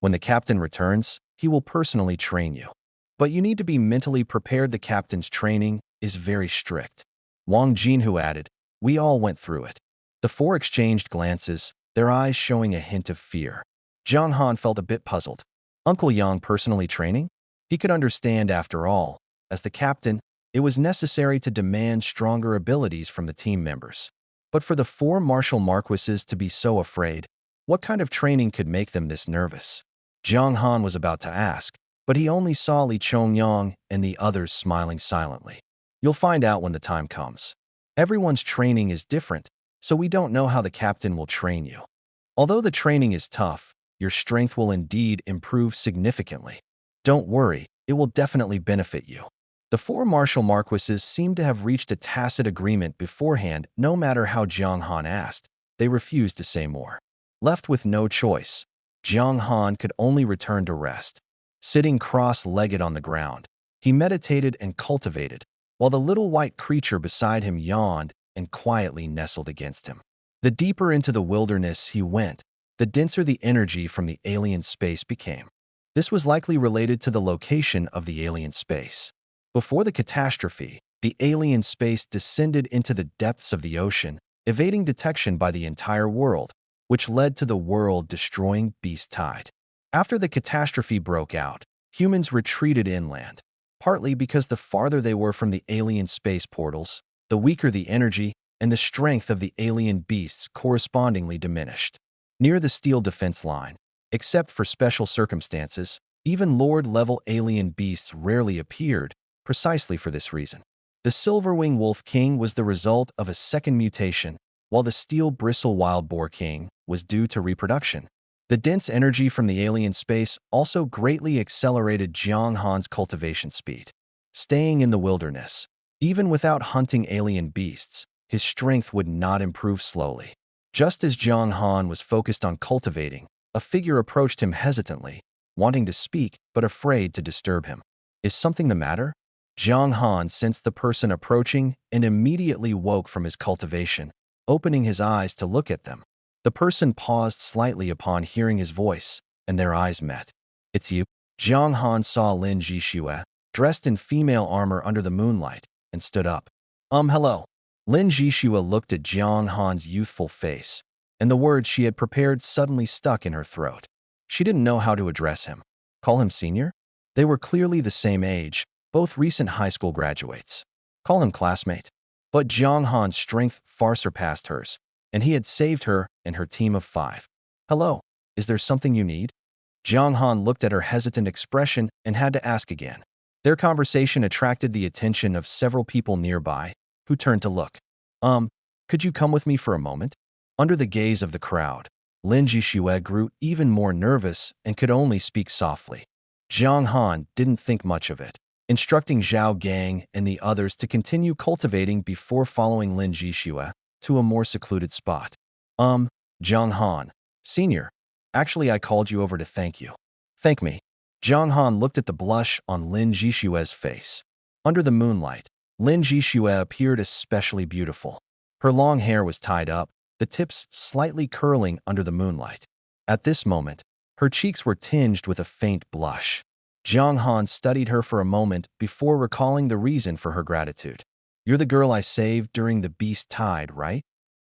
When the captain returns, he will personally train you. But you need to be mentally prepared. The captain's training is very strict. Wang Jinhu added. We all went through it. The four exchanged glances, their eyes showing a hint of fear. Jiang Han felt a bit puzzled. Uncle Yang personally training? He could understand after all. As the captain, it was necessary to demand stronger abilities from the team members. But for the four martial marquises to be so afraid, what kind of training could make them this nervous? Jiang Han was about to ask, but he only saw Li Chongyang and the others smiling silently. You'll find out when the time comes. Everyone's training is different, so we don't know how the captain will train you. Although the training is tough, your strength will indeed improve significantly. Don't worry, it will definitely benefit you. The four martial marquises seemed to have reached a tacit agreement beforehand. No matter how Jiang Han asked, they refused to say more. Left with no choice, Jiang Han could only return to rest. Sitting cross-legged on the ground, he meditated and cultivated, while the little white creature beside him yawned and quietly nestled against him. The deeper into the wilderness he went, the denser the energy from the alien space became. This was likely related to the location of the alien space. Before the catastrophe, the alien space descended into the depths of the ocean, evading detection by the entire world, which led to the world-destroying beast tide. After the catastrophe broke out, humans retreated inland, partly because the farther they were from the alien space portals, the weaker the energy and the strength of the alien beasts correspondingly diminished. Near the steel defense line, except for special circumstances, even Lord-level alien beasts rarely appeared, precisely for this reason. The Silverwing Wolf King was the result of a second mutation, while the Steel Bristle Wild Boar King was due to reproduction. The dense energy from the alien space also greatly accelerated Jiang Han's cultivation speed. Staying in the wilderness, even without hunting alien beasts, his strength would not improve slowly. Just as Jiang Han was focused on cultivating, a figure approached him hesitantly, wanting to speak but afraid to disturb him. Is something the matter? Jiang Han sensed the person approaching and immediately woke from his cultivation, opening his eyes to look at them. The person paused slightly upon hearing his voice, and their eyes met. It's you? Jiang Han saw Lin Jixue, dressed in female armor under the moonlight, and stood up. Hello. Lin Jixue looked at Jiang Han's youthful face, and the words she had prepared suddenly stuck in her throat. She didn't know how to address him. Call him senior? They were clearly the same age, both recent high school graduates. Call him classmate. But Jiang Han's strength far surpassed hers, and he had saved her and her team of 5. Hello, is there something you need? Jiang Han looked at her hesitant expression and had to ask again. Their conversation attracted the attention of several people nearby, who turned to look. Could you come with me for a moment? Under the gaze of the crowd, Lin Jixue grew even more nervous and could only speak softly. Jiang Han didn't think much of it, instructing Zhao Gang and the others to continue cultivating before following Lin Jixue to a more secluded spot. Jiang Han, senior, actually I called you over to thank you. Thank me. Jiang Han looked at the blush on Lin Jixue's face. Under the moonlight, Lin Jixue appeared especially beautiful. Her long hair was tied up, the tips slightly curling under the moonlight. At this moment, her cheeks were tinged with a faint blush. Jiang Han studied her for a moment before recalling the reason for her gratitude. You're the girl I saved during the beast tide, right?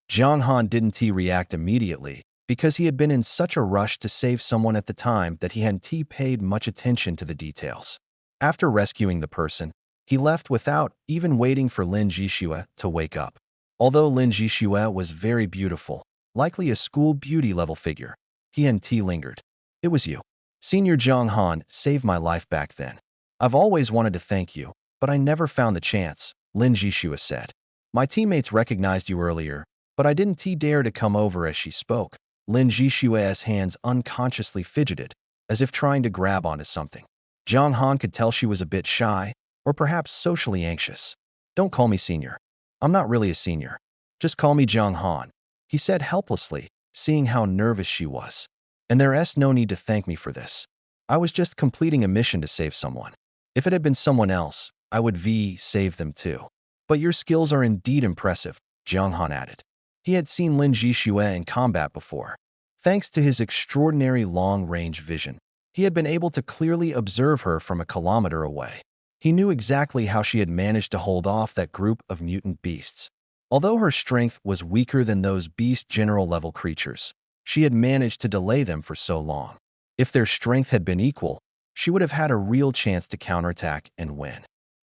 Jiang Han didn't react immediately because he had been in such a rush to save someone at the time that he hadn't paid much attention to the details. After rescuing the person, he left without even waiting for Lin Jixue to wake up. Although Lin Jixue was very beautiful, likely a school beauty level figure, he and lingered. It was you. Senior Jiang Han saved my life back then. I've always wanted to thank you, but I never found the chance, Lin Jixue said. My teammates recognized you earlier, but I didn't dare to come over as she spoke. Lin Jixue's hands unconsciously fidgeted, as if trying to grab onto something. Jiang Han could tell she was a bit shy, or perhaps socially anxious. Don't call me senior. I'm not really a senior. Just call me Jiang Han, he said helplessly, seeing how nervous she was. And there's no need to thank me for this. I was just completing a mission to save someone. If it had been someone else, I would save them too. But your skills are indeed impressive, Jiang Han added. He had seen Lin Jixue in combat before. Thanks to his extraordinary long-range vision, he had been able to clearly observe her from a kilometer away. He knew exactly how she had managed to hold off that group of mutant beasts. Although her strength was weaker than those beast general-level creatures, she had managed to delay them for so long. If their strength had been equal, she would have had a real chance to counterattack and win.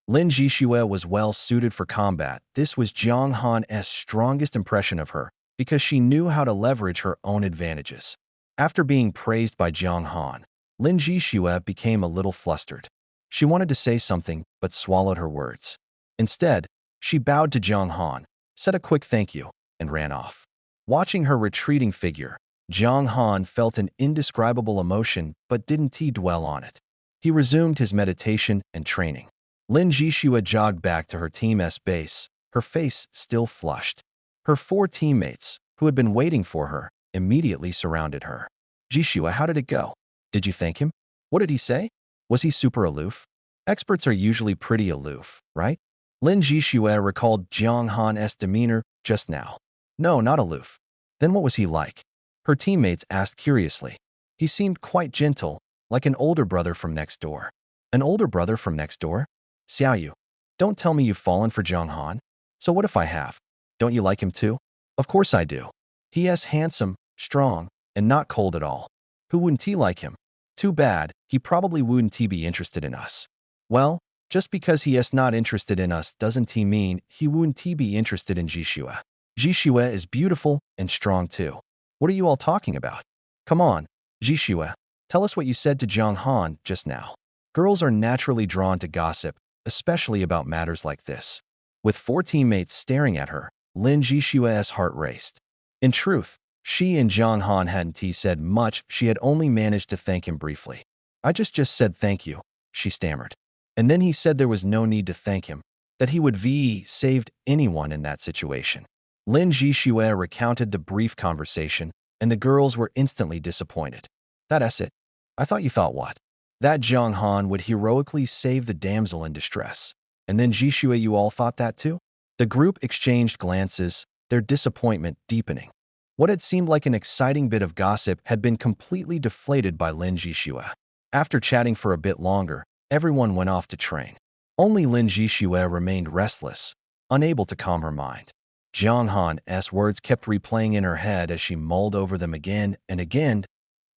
Lin Jixue was well suited for combat. This was Jiang Han's strongest impression of her, because she knew how to leverage her own advantages. After being praised by Jiang Han, Lin Jixue became a little flustered. She wanted to say something, but swallowed her words. Instead, she bowed to Jiang Han, said a quick thank you, and ran off. Watching her retreating figure, Jiang Han felt an indescribable emotion but didn't dwell on it. He resumed his meditation and training. Lin Jixue jogged back to her team's base, her face still flushed. Her 4 teammates, who had been waiting for her, immediately surrounded her. Jixue, how did it go? Did you thank him? What did he say? Was he super aloof? Experts are usually pretty aloof, right? Lin Jixue recalled Jiang Han's demeanor just now. No, not aloof. Then what was he like? Her teammates asked curiously. He seemed quite gentle, like an older brother from next door. An older brother from next door? Xiaoyu, don't tell me you've fallen for Jiang Han. So what if I have? Don't you like him too? Of course I do. He is handsome, strong, and not cold at all. Who wouldn't like him? Too bad, he probably wouldn't be interested in us. Well, just because he is not interested in us doesn't mean he wouldn't be interested in Jixue. Jixue is beautiful and strong too. What are you all talking about? Come on, Jixue, tell us what you said to Jiang Han just now. Girls are naturally drawn to gossip, especially about matters like this. With 4 teammates staring at her, Lin Jixue's heart raced. In truth, she and Jiang Han hadn't said much. She had only managed to thank him briefly. I just said thank you, she stammered. And then he said there was no need to thank him, that he would saved anyone in that situation. Lin Jixue recounted the brief conversation, and the girls were instantly disappointed. That's it. I thought you thought what? That Jiang Han would heroically save the damsel in distress. And then Jixue, you all thought that too? The group exchanged glances, their disappointment deepening. What had seemed like an exciting bit of gossip had been completely deflated by Lin Jixue. After chatting for a bit longer, everyone went off to train. Only Lin Jixue remained restless, unable to calm her mind. Jiang Han's words kept replaying in her head as she mulled over them again and again.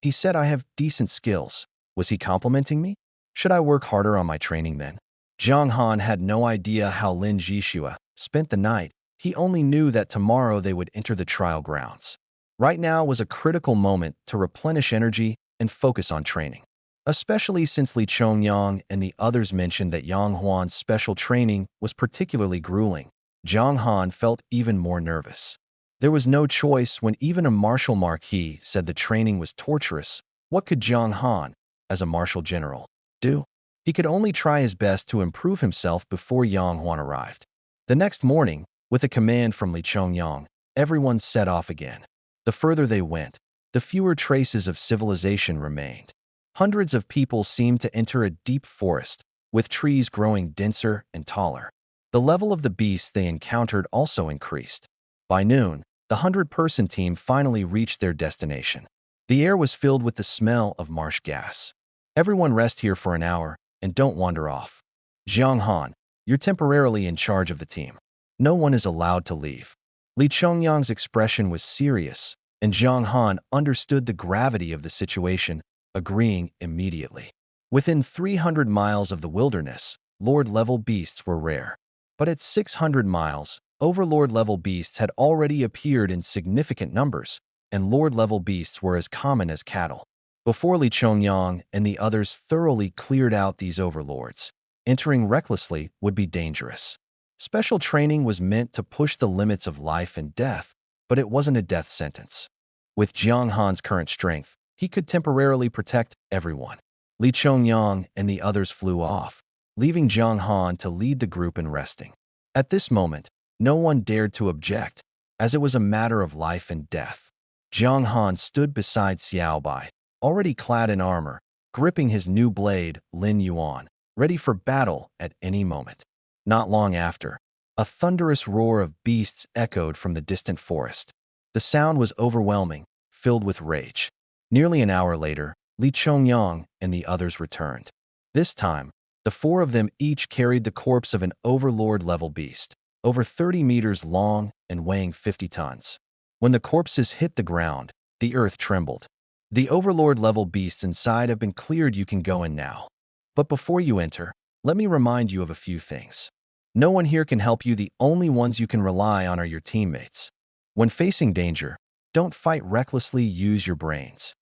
He said I have decent skills. Was he complimenting me? Should I work harder on my training then? Jiang Han had no idea how Lin Jixue spent the night. He only knew that tomorrow they would enter the trial grounds. Right now was a critical moment to replenish energy and focus on training. Especially since Li Chongyang and the others mentioned that Yang Huan's special training was particularly grueling, Jiang Han felt even more nervous. There was no choice when even a martial marquis said the training was torturous. What could Jiang Han, as a martial general, do? He could only try his best to improve himself before Yang Huan arrived. The next morning, with a command from Li Chongyang, everyone set off again. The further they went, the fewer traces of civilization remained. Hundreds of people seemed to enter a deep forest, with trees growing denser and taller. The level of the beasts they encountered also increased. By noon, the 100-person team finally reached their destination. The air was filled with the smell of marsh gas. Everyone rest here for an hour and don't wander off. Jiang Han, you're temporarily in charge of the team. No one is allowed to leave. Li Chongyang's expression was serious, and Jiang Han understood the gravity of the situation, agreeing immediately. Within 300 miles of the wilderness, Lord-level beasts were rare. But at 600 miles, Overlord-level beasts had already appeared in significant numbers, and Lord-level beasts were as common as cattle. Before Li Chongyang and the others thoroughly cleared out these overlords, entering recklessly would be dangerous. Special training was meant to push the limits of life and death, but it wasn't a death sentence. With Jiang Han's current strength, he could temporarily protect everyone. Li Chongyang and the others flew off, leaving Jiang Han to lead the group in resting. At this moment, no one dared to object, as it was a matter of life and death. Jiang Han stood beside Xiao Bai, already clad in armor, gripping his new blade, Lin Yuan, ready for battle at any moment. Not long after, a thunderous roar of beasts echoed from the distant forest. The sound was overwhelming, filled with rage. Nearly an hour later, Li Chongyang and the others returned. This time, the four of them each carried the corpse of an overlord-level beast, over 30 meters long and weighing 50 tons. When the corpses hit the ground, the earth trembled. The overlord-level beasts inside have been cleared. You can go in now. But before you enter, let me remind you of a few things. No one here can help you. The only ones you can rely on are your teammates. When facing danger, don't fight recklessly. Use your brains.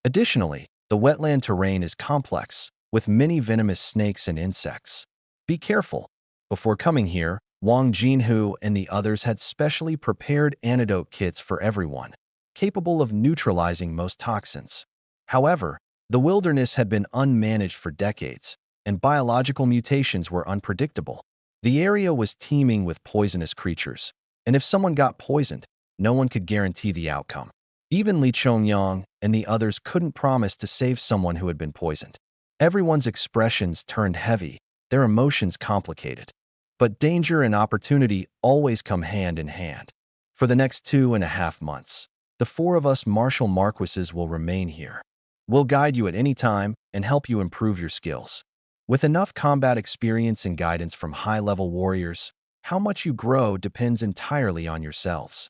Additionally, the wetland terrain is complex, with many venomous snakes and insects. Be careful. Before coming here, Wang Jinhu and the others had specially prepared antidote kits for everyone, capable of neutralizing most toxins. However, the wilderness had been unmanaged for decades, and biological mutations were unpredictable. The area was teeming with poisonous creatures, and if someone got poisoned, no one could guarantee the outcome. Even Li Chongyang and the others couldn't promise to save someone who had been poisoned. Everyone's expressions turned heavy, their emotions complicated. But danger and opportunity always come hand in hand. For the next 2.5 months, the four of us martial marquises will remain here. We'll guide you at any time and help you improve your skills. With enough combat experience and guidance from high-level warriors, how much you grow depends entirely on yourselves.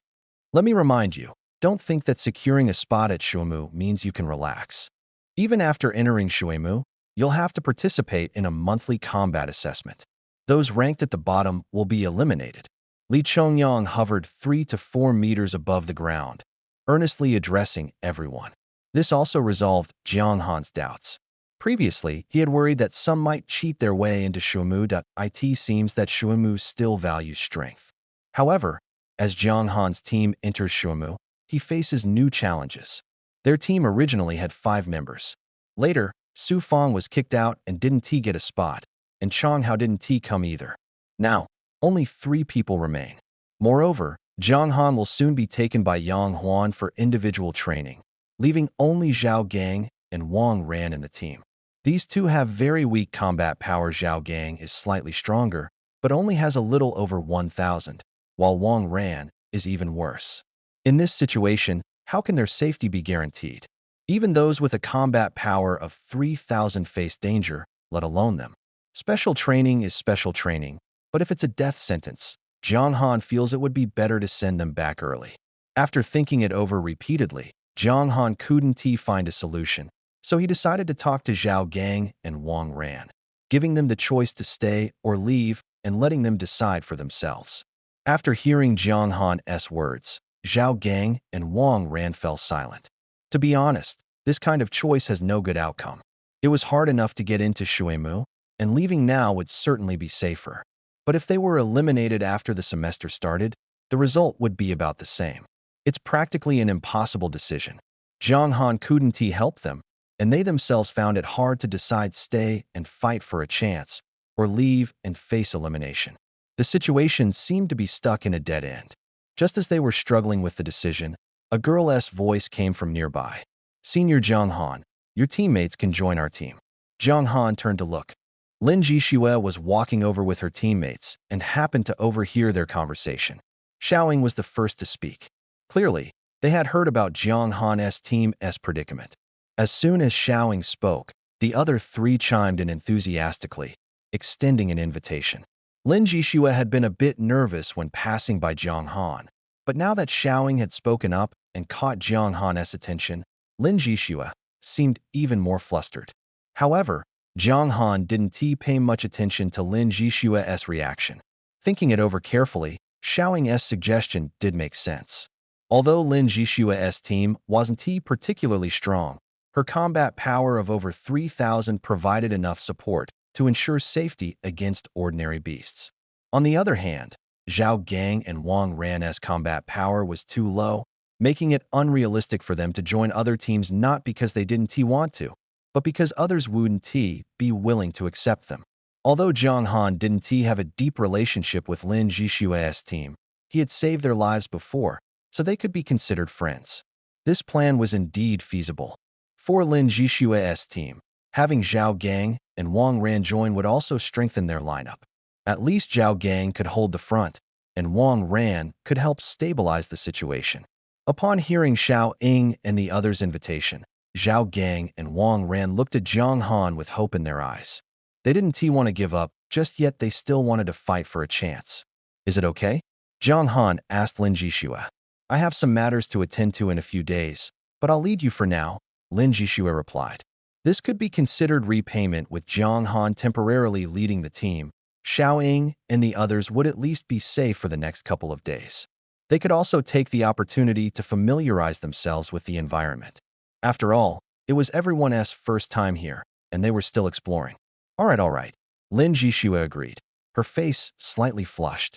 Let me remind you, don't think that securing a spot at Shuimu means you can relax. Even after entering Shuimu, you'll have to participate in a monthly combat assessment. Those ranked at the bottom will be eliminated. Li Chongyang hovered 3 to 4 meters above the ground, earnestly addressing everyone. This also resolved Jiang Han's doubts. Previously, he had worried that some might cheat their way into Shuimu. It seems that Shuimu still values strength. However, as Jiang Han's team enters Shuimu, he faces new challenges. Their team originally had 5 members. Later, Su Fang was kicked out and didn't get a spot, and Chang Hao didn't come either. Now, only 3 people remain. Moreover, Jiang Han will soon be taken by Yang Huan for individual training, leaving only Zhao Gang and Wang Ran in the team. These two have very weak combat power. Zhao Gang is slightly stronger, but only has a little over 1,000, while Wang Ran is even worse. In this situation, how can their safety be guaranteed? Even those with a combat power of 3,000 face danger, let alone them. Special training is special training, but if it's a death sentence, Jiang Han feels it would be better to send them back early. After thinking it over repeatedly, Jiang Han couldn't find a solution, so he decided to talk to Zhao Gang and Wang Ran, giving them the choice to stay or leave and letting them decide for themselves. After hearing Jiang Han's words, Zhao Gang and Wang Ran fell silent. To be honest, this kind of choice has no good outcome. It was hard enough to get into Shuimu, and leaving now would certainly be safer. But if they were eliminated after the semester started, the result would be about the same. It's practically an impossible decision. Jiang Han couldn't help them, and they themselves found it hard to decide stay and fight for a chance, or leave and face elimination. The situation seemed to be stuck in a dead end. Just as they were struggling with the decision, a girl's voice came from nearby. "Senior Jiang Han, your teammates can join our team." Jiang Han turned to look. Lin Jixue was walking over with her teammates and happened to overhear their conversation. Xiaoying was the first to speak. Clearly, They had heard about Jiang Han's team's predicament. As soon as Xiaoying spoke, the other three chimed in enthusiastically, extending an invitation. Lin Jishua had been a bit nervous when passing by Jiang Han, but now that Xiaoying had spoken up and caught Jiang Han's attention, Lin Jishua seemed even more flustered. However, Jiang Han didn't pay much attention to Lin Jishua's reaction. Thinking it over carefully, Xiaoying's suggestion did make sense. Although Lin Jishua's team wasn't particularly strong, her combat power of over 3,000 provided enough support to ensure safety against ordinary beasts. On the other hand, Zhao Gang and Wang Ran's combat power was too low, making it unrealistic for them to join other teams not because they didn't want to, but because others wouldn't be willing to accept them. Although Jiang Han didn't have a deep relationship with Lin Jishua's team, he had saved their lives before, so they could be considered friends. This plan was indeed feasible. For Lin Jishua's team, having Zhao Gang and Wang Ran join would also strengthen their lineup. At least Zhao Gang could hold the front, and Wang Ran could help stabilize the situation. Upon hearing Xiaoying and the others' invitation, Zhao Gang and Wang Ran looked at Jiang Han with hope in their eyes. They didn't want to give up, just yet they still wanted to fight for a chance. Is it okay? Jiang Han asked Lin Jishua. I have some matters to attend to in a few days, but I'll lead you for now, Lin Jishua replied. This could be considered repayment with Jiang Han temporarily leading the team. Xiaoying and the others would at least be safe for the next couple of days. They could also take the opportunity to familiarize themselves with the environment. After all, it was everyone's first time here, and they were still exploring. All right, Lin Jishua agreed, her face slightly flushed.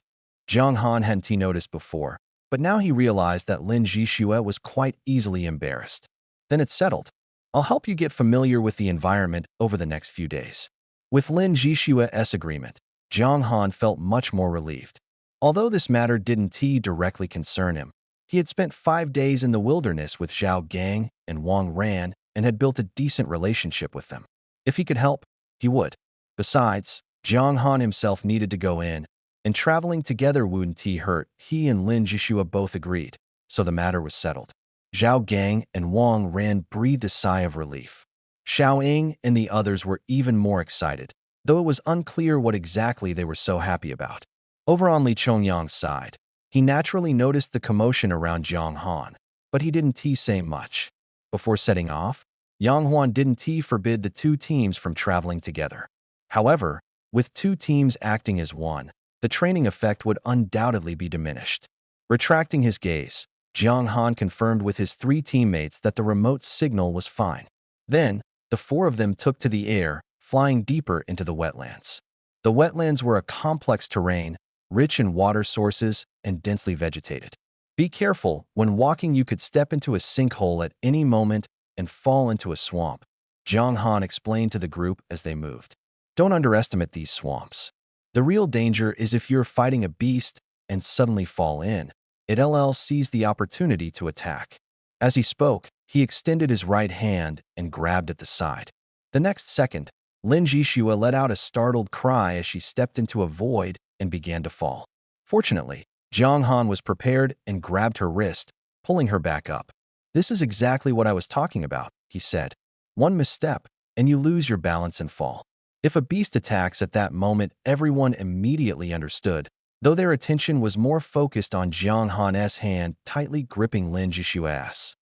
Jiang Han hadn't noticed before, but now he realized that Lin Jishua was quite easily embarrassed. Then it's settled. I'll help you get familiar with the environment over the next few days. With Lin Jishua's agreement, Jiang Han felt much more relieved. Although this matter didn't directly concern him, he had spent 5 days in the wilderness with Zhao Gang and Wang Ran and had built a decent relationship with them. If he could help, he would. Besides, Jiang Han himself needed to go in, and traveling together wouldn't hurt. He and Lin Jishua both agreed, so the matter was settled. Zhao Gang and Wang Ran breathed a sigh of relief. Xiaoying and the others were even more excited, though it was unclear what exactly they were so happy about. Over on Li Chongyang's side, he naturally noticed the commotion around Jiang Han, but he didn't say much. Before setting off, Yang Huan didn't forbid the two teams from traveling together. However, with two teams acting as one, the training effect would undoubtedly be diminished. Retracting his gaze, Jiang Han confirmed with his 3 teammates that the remote signal was fine. Then, the 4 of them took to the air, flying deeper into the wetlands. The wetlands were a complex terrain, rich in water sources and densely vegetated. Be careful, when walking you could step into a sinkhole at any moment and fall into a swamp, Jiang Han explained to the group as they moved. Don't underestimate these swamps. The real danger is if you're fighting a beast and suddenly fall in. It sees the opportunity to attack. As he spoke, he extended his right hand and grabbed at the side. The next second, Lin Jishua let out a startled cry as she stepped into a void and began to fall. Fortunately, Jiang Han was prepared and grabbed her wrist, pulling her back up. This is exactly what I was talking about, he said. One misstep, and you lose your balance and fall. If a beast attacks at that moment, everyone immediately understood, though their attention was more focused on Jiang Han's hand tightly gripping Lin Jishua's.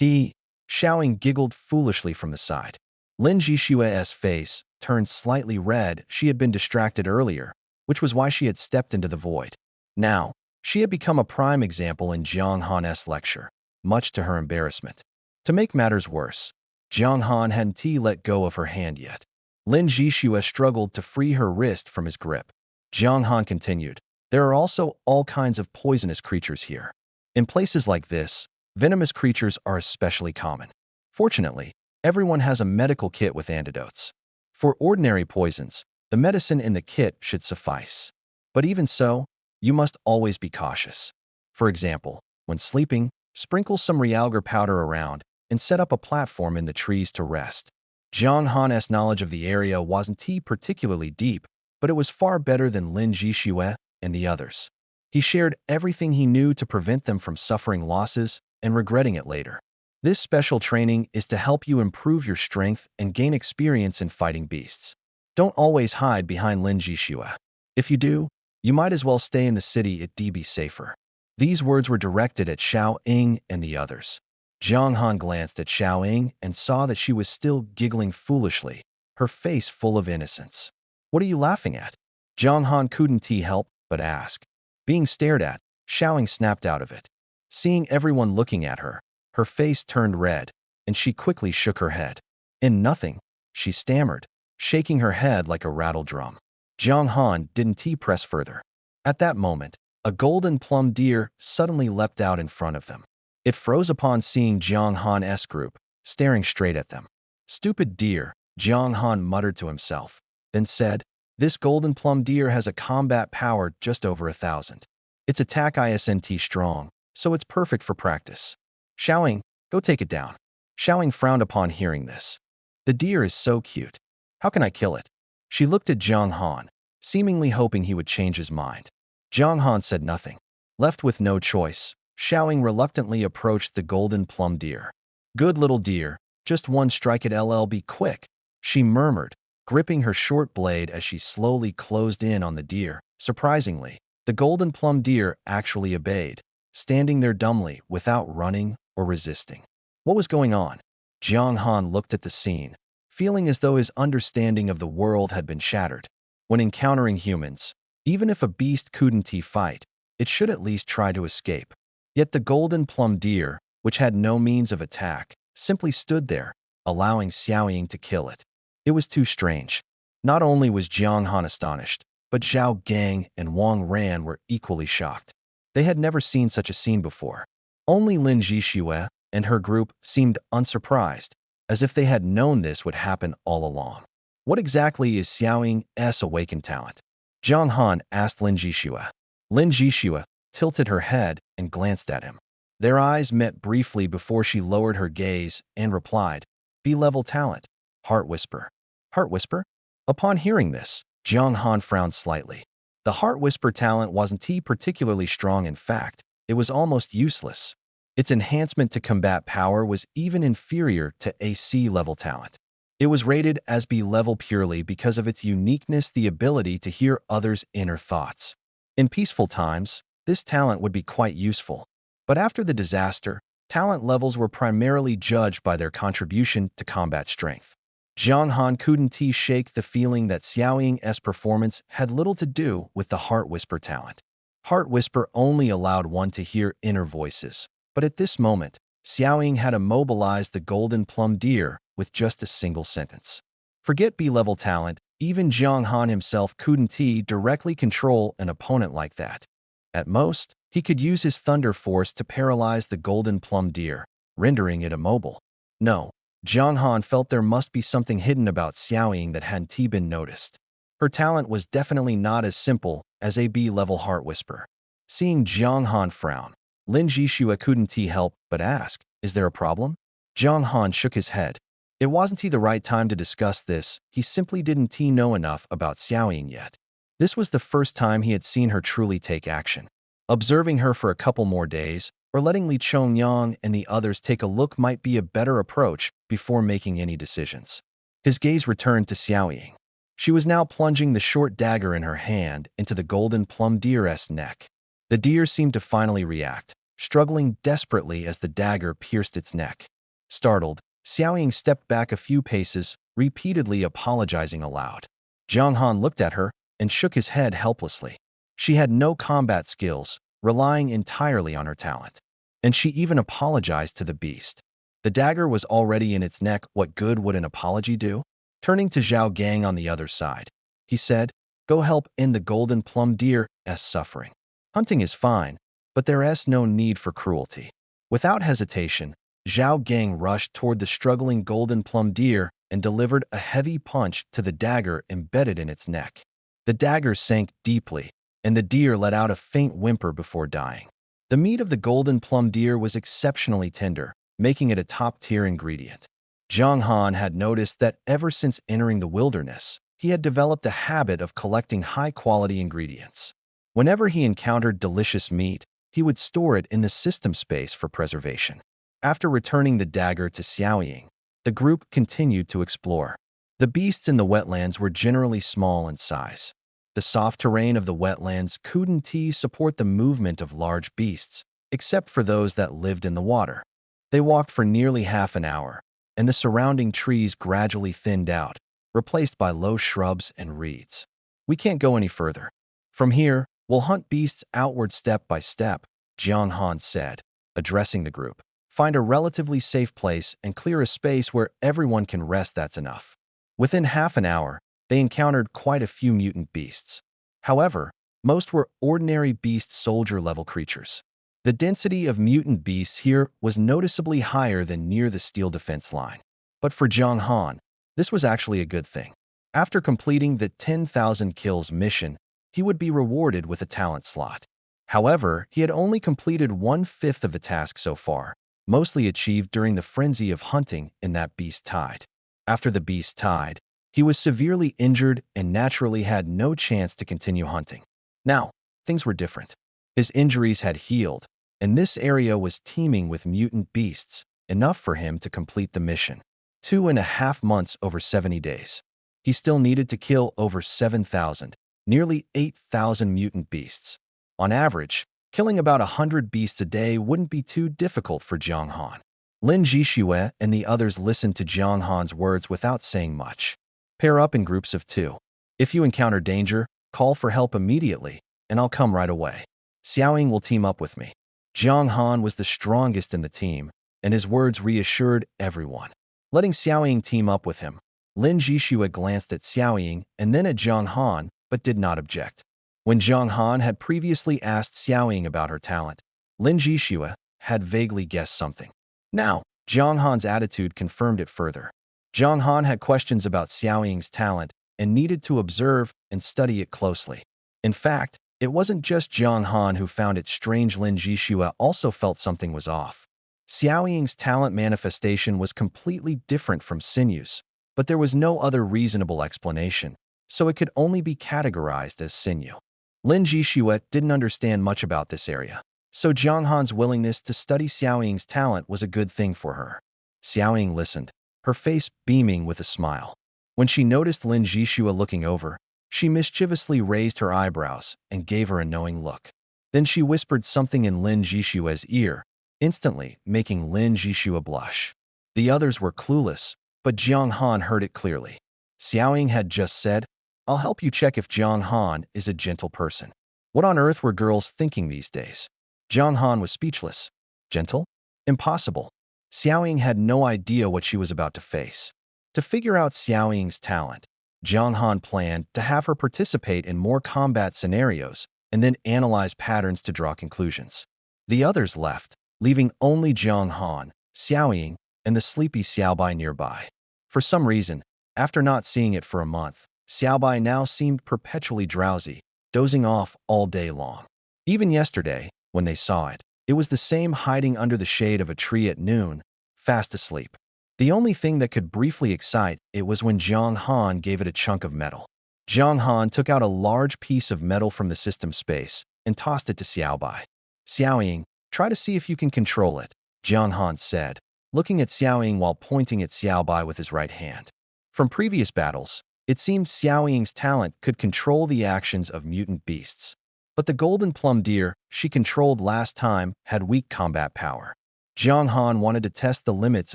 Xiaoying giggled foolishly from the side. Lin Jishua's face turned slightly red. She had been distracted earlier, which was why she had stepped into the void. Now, she had become a prime example in Jiang Han's lecture, much to her embarrassment. To make matters worse, Jiang Han hadn't let go of her hand yet. Lin Jishua struggled to free her wrist from his grip. Jiang Han continued, there are also all kinds of poisonous creatures here. In places like this, venomous creatures are especially common. Fortunately, everyone has a medical kit with antidotes. For ordinary poisons, the medicine in the kit should suffice. But even so, you must always be cautious. For example, when sleeping, sprinkle some realgar powder around and set up a platform in the trees to rest. Jiang Han's knowledge of the area wasn't particularly deep, but it was far better than Lin Jishua and the others. He shared everything he knew to prevent them from suffering losses and regretting it later. This special training is to help you improve your strength and gain experience in fighting beasts. Don't always hide behind Lin Jishua. If you do, you might as well stay in the city, it'd be safer. These words were directed at Xiao Ying and the others. Jiang Han glanced at Xiao Ying and saw that she was still giggling foolishly, her face full of innocence. What are you laughing at? Jiang Han couldn't help but ask. Being stared at, Xiao Ying snapped out of it. Seeing everyone looking at her, her face turned red, and she quickly shook her head. In nothing, she stammered, shaking her head like a rattle drum. Jiang Han didn't press further. At that moment, a golden plum deer suddenly leapt out in front of them. It froze upon seeing Jiang Han's group, staring straight at them. Stupid deer, Jiang Han muttered to himself, then said, this golden plum deer has a combat power just over 1,000. Its attack isn't strong, so it's perfect for practice. Xiao Ying, go take it down. Xiao Ying frowned upon hearing this. The deer is so cute. How can I kill it? She looked at Jiang Han, seemingly hoping he would change his mind. Jiang Han said nothing. Left with no choice, Xiao Ying reluctantly approached the golden plum deer. Good little deer, just one strike at LL, quick, she murmured, gripping her short blade as she slowly closed in on the deer. Surprisingly, the golden plum deer actually obeyed, standing there dumbly without running or resisting. What was going on? Jiang Han looked at the scene, feeling as though his understanding of the world had been shattered. When encountering humans, even if a beast couldn't fight, it should at least try to escape. Yet the golden plum deer, which had no means of attack, simply stood there, allowing Xiao Ying to kill it. It was too strange. Not only was Jiang Han astonished, but Zhao Gang and Wang Ran were equally shocked. They had never seen such a scene before. Only Lin Jishue and her group seemed unsurprised, as if they had known this would happen all along. What exactly is Xiao Ying's awakened talent? Jiang Han asked Lin Jishue. Lin Jishue tilted her head and glanced at him. Their eyes met briefly before she lowered her gaze and replied, B-level talent, Heart Whisper. Heart Whisper? Upon hearing this, Jiang Han frowned slightly. The Heart Whisper talent wasn't particularly strong. In fact, it was almost useless. Its enhancement to combat power was even inferior to a C-level talent. It was rated as B-level purely because of its uniqueness, the ability to hear others' inner thoughts. In peaceful times, this talent would be quite useful. But after the disaster, talent levels were primarily judged by their contribution to combat strength. Jiang Han couldn't shake the feeling that Xiao Ying's performance had little to do with the Heart Whisper talent. Heart Whisper only allowed one to hear inner voices, but at this moment, Xiao Ying had immobilized the golden plum deer with just a single sentence. Forget B-level talent, even Jiang Han himself couldn't directly control an opponent like that. At most, he could use his thunder force to paralyze the golden plum deer, rendering it immobile. No, Jiang Han felt there must be something hidden about Xiao Ying that hadn't been noticed. Her talent was definitely not as simple as a B-level Heart Whisper. Seeing Jiang Han frown, Lin Jishue couldn't help but ask, is there a problem? Jiang Han shook his head. It wasn't the right time to discuss this, he simply didn't know enough about Xiao Ying yet. This was the first time he had seen her truly take action. Observing her for a couple more days, or letting Li Chongyang and the others take a look might be a better approach before making any decisions. His gaze returned to Xiao Ying. She was now plunging the short dagger in her hand into the golden plum deer's neck. The deer seemed to finally react, struggling desperately as the dagger pierced its neck. Startled, Xiao Ying stepped back a few paces, repeatedly apologizing aloud. Jiang Han looked at her and shook his head helplessly. She had no combat skills, relying entirely on her talent. And she even apologized to the beast. The dagger was already in its neck. What good would an apology do? Turning to Zhao Gang on the other side, he said, go help end the golden plum deer's suffering. Hunting is fine, but there's no need for cruelty. Without hesitation, Zhao Gang rushed toward the struggling golden plum deer and delivered a heavy punch to the dagger embedded in its neck. The dagger sank deeply, and the deer let out a faint whimper before dying. The meat of the golden plum deer was exceptionally tender, making it a top-tier ingredient. Jiang Han had noticed that ever since entering the wilderness, he had developed a habit of collecting high-quality ingredients. Whenever he encountered delicious meat, he would store it in the system space for preservation. After returning the dagger to Xiaoying, the group continued to explore. The beasts in the wetlands were generally small in size. The soft terrain of the wetlands couldn't support the movement of large beasts, except for those that lived in the water. They walked for nearly half an hour, and the surrounding trees gradually thinned out, replaced by low shrubs and reeds. We can't go any further. From here, we'll hunt beasts outward step by step, Jiang Han said, addressing the group. Find a relatively safe place and clear a space where everyone can rest. That's enough. Within half an hour, they encountered quite a few mutant beasts. However, most were ordinary beast soldier-level creatures. The density of mutant beasts here was noticeably higher than near the steel defense line. But for Jiang Han, this was actually a good thing. After completing the 10,000 kills mission, he would be rewarded with a talent slot. However, he had only completed 1/5 of the task so far, mostly achieved during the frenzy of hunting in that beast tide. After the beast tide, he was severely injured and naturally had no chance to continue hunting. Now, things were different. His injuries had healed, and this area was teeming with mutant beasts, enough for him to complete the mission. 2.5 months over 70 days. He still needed to kill over 7,000, nearly 8,000 mutant beasts. On average, killing about 100 beasts a day wouldn't be too difficult for Jiang Han. Lin Jixue and the others listened to Jiang Han's words without saying much. Pair up in groups of 2. If you encounter danger, call for help immediately, and I'll come right away. Xiaoying will team up with me. Jiang Han was the strongest in the team, and his words reassured everyone. Letting Xiaoying team up with him, Lin Jixue glanced at Xiaoying and then at Jiang Han, but did not object. When Jiang Han had previously asked Xiaoying about her talent, Lin Jixue had vaguely guessed something. Now, Jiang Han's attitude confirmed it further. Jiang Han had questions about Xiaoying's talent and needed to observe and study it closely. In fact, it wasn't just Jiang Han who found it strange. Lin Jixue also felt something was off. Xiaoying's talent manifestation was completely different from Sinyu's, but there was no other reasonable explanation, so it could only be categorized as Sinyu. Lin Jixue didn't understand much about this area, so Jiang Han's willingness to study Xiaoying's talent was a good thing for her. Xiaoying listened, her face beaming with a smile. When she noticed Lin Jixue looking over, she mischievously raised her eyebrows and gave her a knowing look. Then she whispered something in Lin Jixue's ear, instantly making Lin Jixue blush. The others were clueless, but Jiang Han heard it clearly. Xiaoying had just said, "I'll help you check if Jiang Han is a gentle person." What on earth were girls thinking these days? Jiang Han was speechless. Gentle? Impossible. Xiaoying had no idea what she was about to face. To figure out Xiaoying's talent, Jiang Han planned to have her participate in more combat scenarios and then analyze patterns to draw conclusions. The others left, leaving only Jiang Han, Xiaoying, and the sleepy Xiaobai nearby. For some reason, after not seeing it for a month, Xiaobai now seemed perpetually drowsy, dozing off all day long. Even yesterday, when they saw it, it was the same hiding under the shade of a tree at noon, fast asleep. The only thing that could briefly excite it was when Jiang Han gave it a chunk of metal. Jiang Han took out a large piece of metal from the system space and tossed it to Xiaobai. "Xiaoying, try to see if you can control it," Jiang Han said, looking at Xiaoying while pointing at Xiaobai with his right hand. From previous battles, it seemed Xiaoying's talent could control the actions of mutant beasts. But the golden plum deer she controlled last time had weak combat power. Jiang Han wanted to test the limits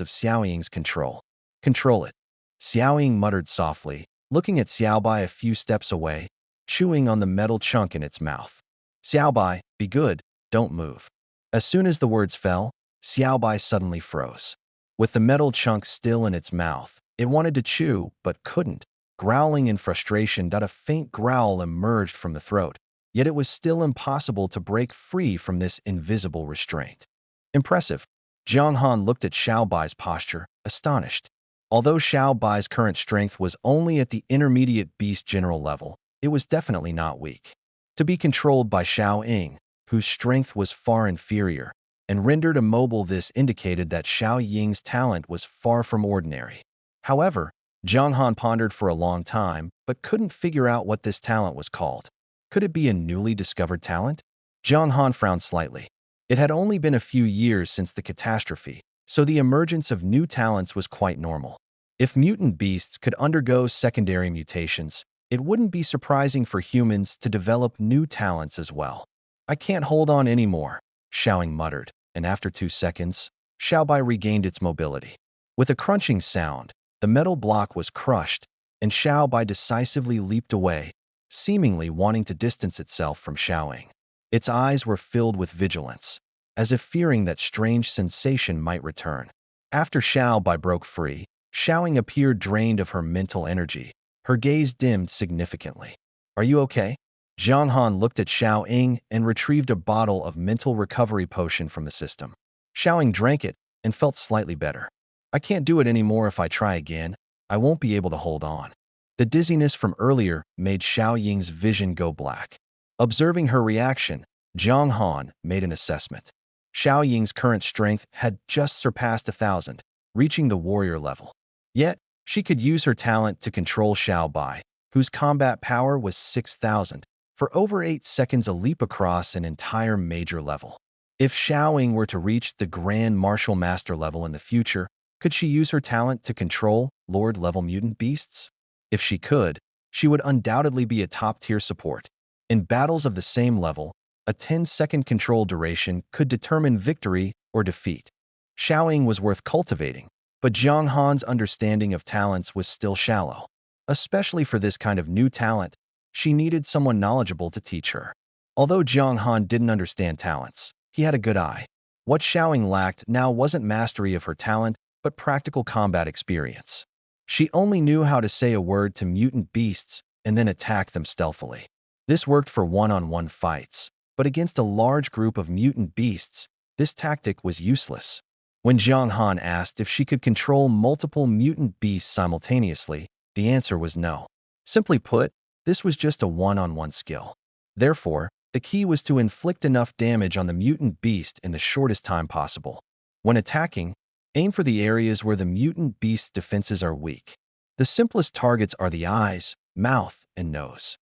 of Xiaoying's control. "Control it," Xiaoying muttered softly, looking at Xiaobai a few steps away, chewing on the metal chunk in its mouth. "Xiaobai, be good, don't move." As soon as the words fell, Xiaobai suddenly froze. With the metal chunk still in its mouth, it wanted to chew, but couldn't. Growling in frustration, a faint growl emerged from the throat, yet it was still impossible to break free from this invisible restraint. Impressive. Jiang Han looked at Xiaobai's posture, astonished. Although Xiaobai's current strength was only at the intermediate beast general level, it was definitely not weak. To be controlled by Xiaoying, whose strength was far inferior, and rendered immobile, this indicated that Xiaoying's talent was far from ordinary. However, Jiang Han pondered for a long time, but couldn't figure out what this talent was called. Could it be a newly discovered talent? Jiang Han frowned slightly. It had only been a few years since the catastrophe, so the emergence of new talents was quite normal. If mutant beasts could undergo secondary mutations, it wouldn't be surprising for humans to develop new talents as well. I can't hold on anymore, Xiaoying muttered, and after 2 seconds, Xiaobai regained its mobility. With a crunching sound, the metal block was crushed, and Xiaobai decisively leaped away, seemingly wanting to distance itself from Xiaoying. Its eyes were filled with vigilance, as if fearing that strange sensation might return. After Xiaobai broke free, Xiaoying appeared drained of her mental energy. Her gaze dimmed significantly. Are you okay? Jiang Han looked at Xiaoying and retrieved a bottle of mental recovery potion from the system. Xiaoying drank it and felt slightly better. I can't do it anymore if I try again. I won't be able to hold on. The dizziness from earlier made Xiaoying's vision go black. Observing her reaction, Jiang Han made an assessment. Xiaoying's current strength had just surpassed 1,000, reaching the warrior level. Yet, she could use her talent to control Xiaobai, whose combat power was 6,000, for over 8 seconds a leap across an entire major level. If Xiaoying were to reach the Grand Martial Master level in the future, could she use her talent to control Lord-level mutant beasts? If she could, she would undoubtedly be a top-tier support. In battles of the same level, a 10-second control duration could determine victory or defeat. Xiaoying was worth cultivating, but Jiang Han's understanding of talents was still shallow. Especially for this kind of new talent, she needed someone knowledgeable to teach her. Although Jiang Han didn't understand talents, he had a good eye. What Xiaoying lacked now wasn't mastery of her talent, but practical combat experience. She only knew how to say a word to mutant beasts and then attack them stealthily. This worked for one-on-one fights, but against a large group of mutant beasts, this tactic was useless. When Jiang Han asked if she could control multiple mutant beasts simultaneously, the answer was no. Simply put, this was just a one-on-one skill. Therefore, the key was to inflict enough damage on the mutant beast in the shortest time possible. When attacking, aim for the areas where the mutant beast's defenses are weak. The simplest targets are the eyes, mouth, and nose.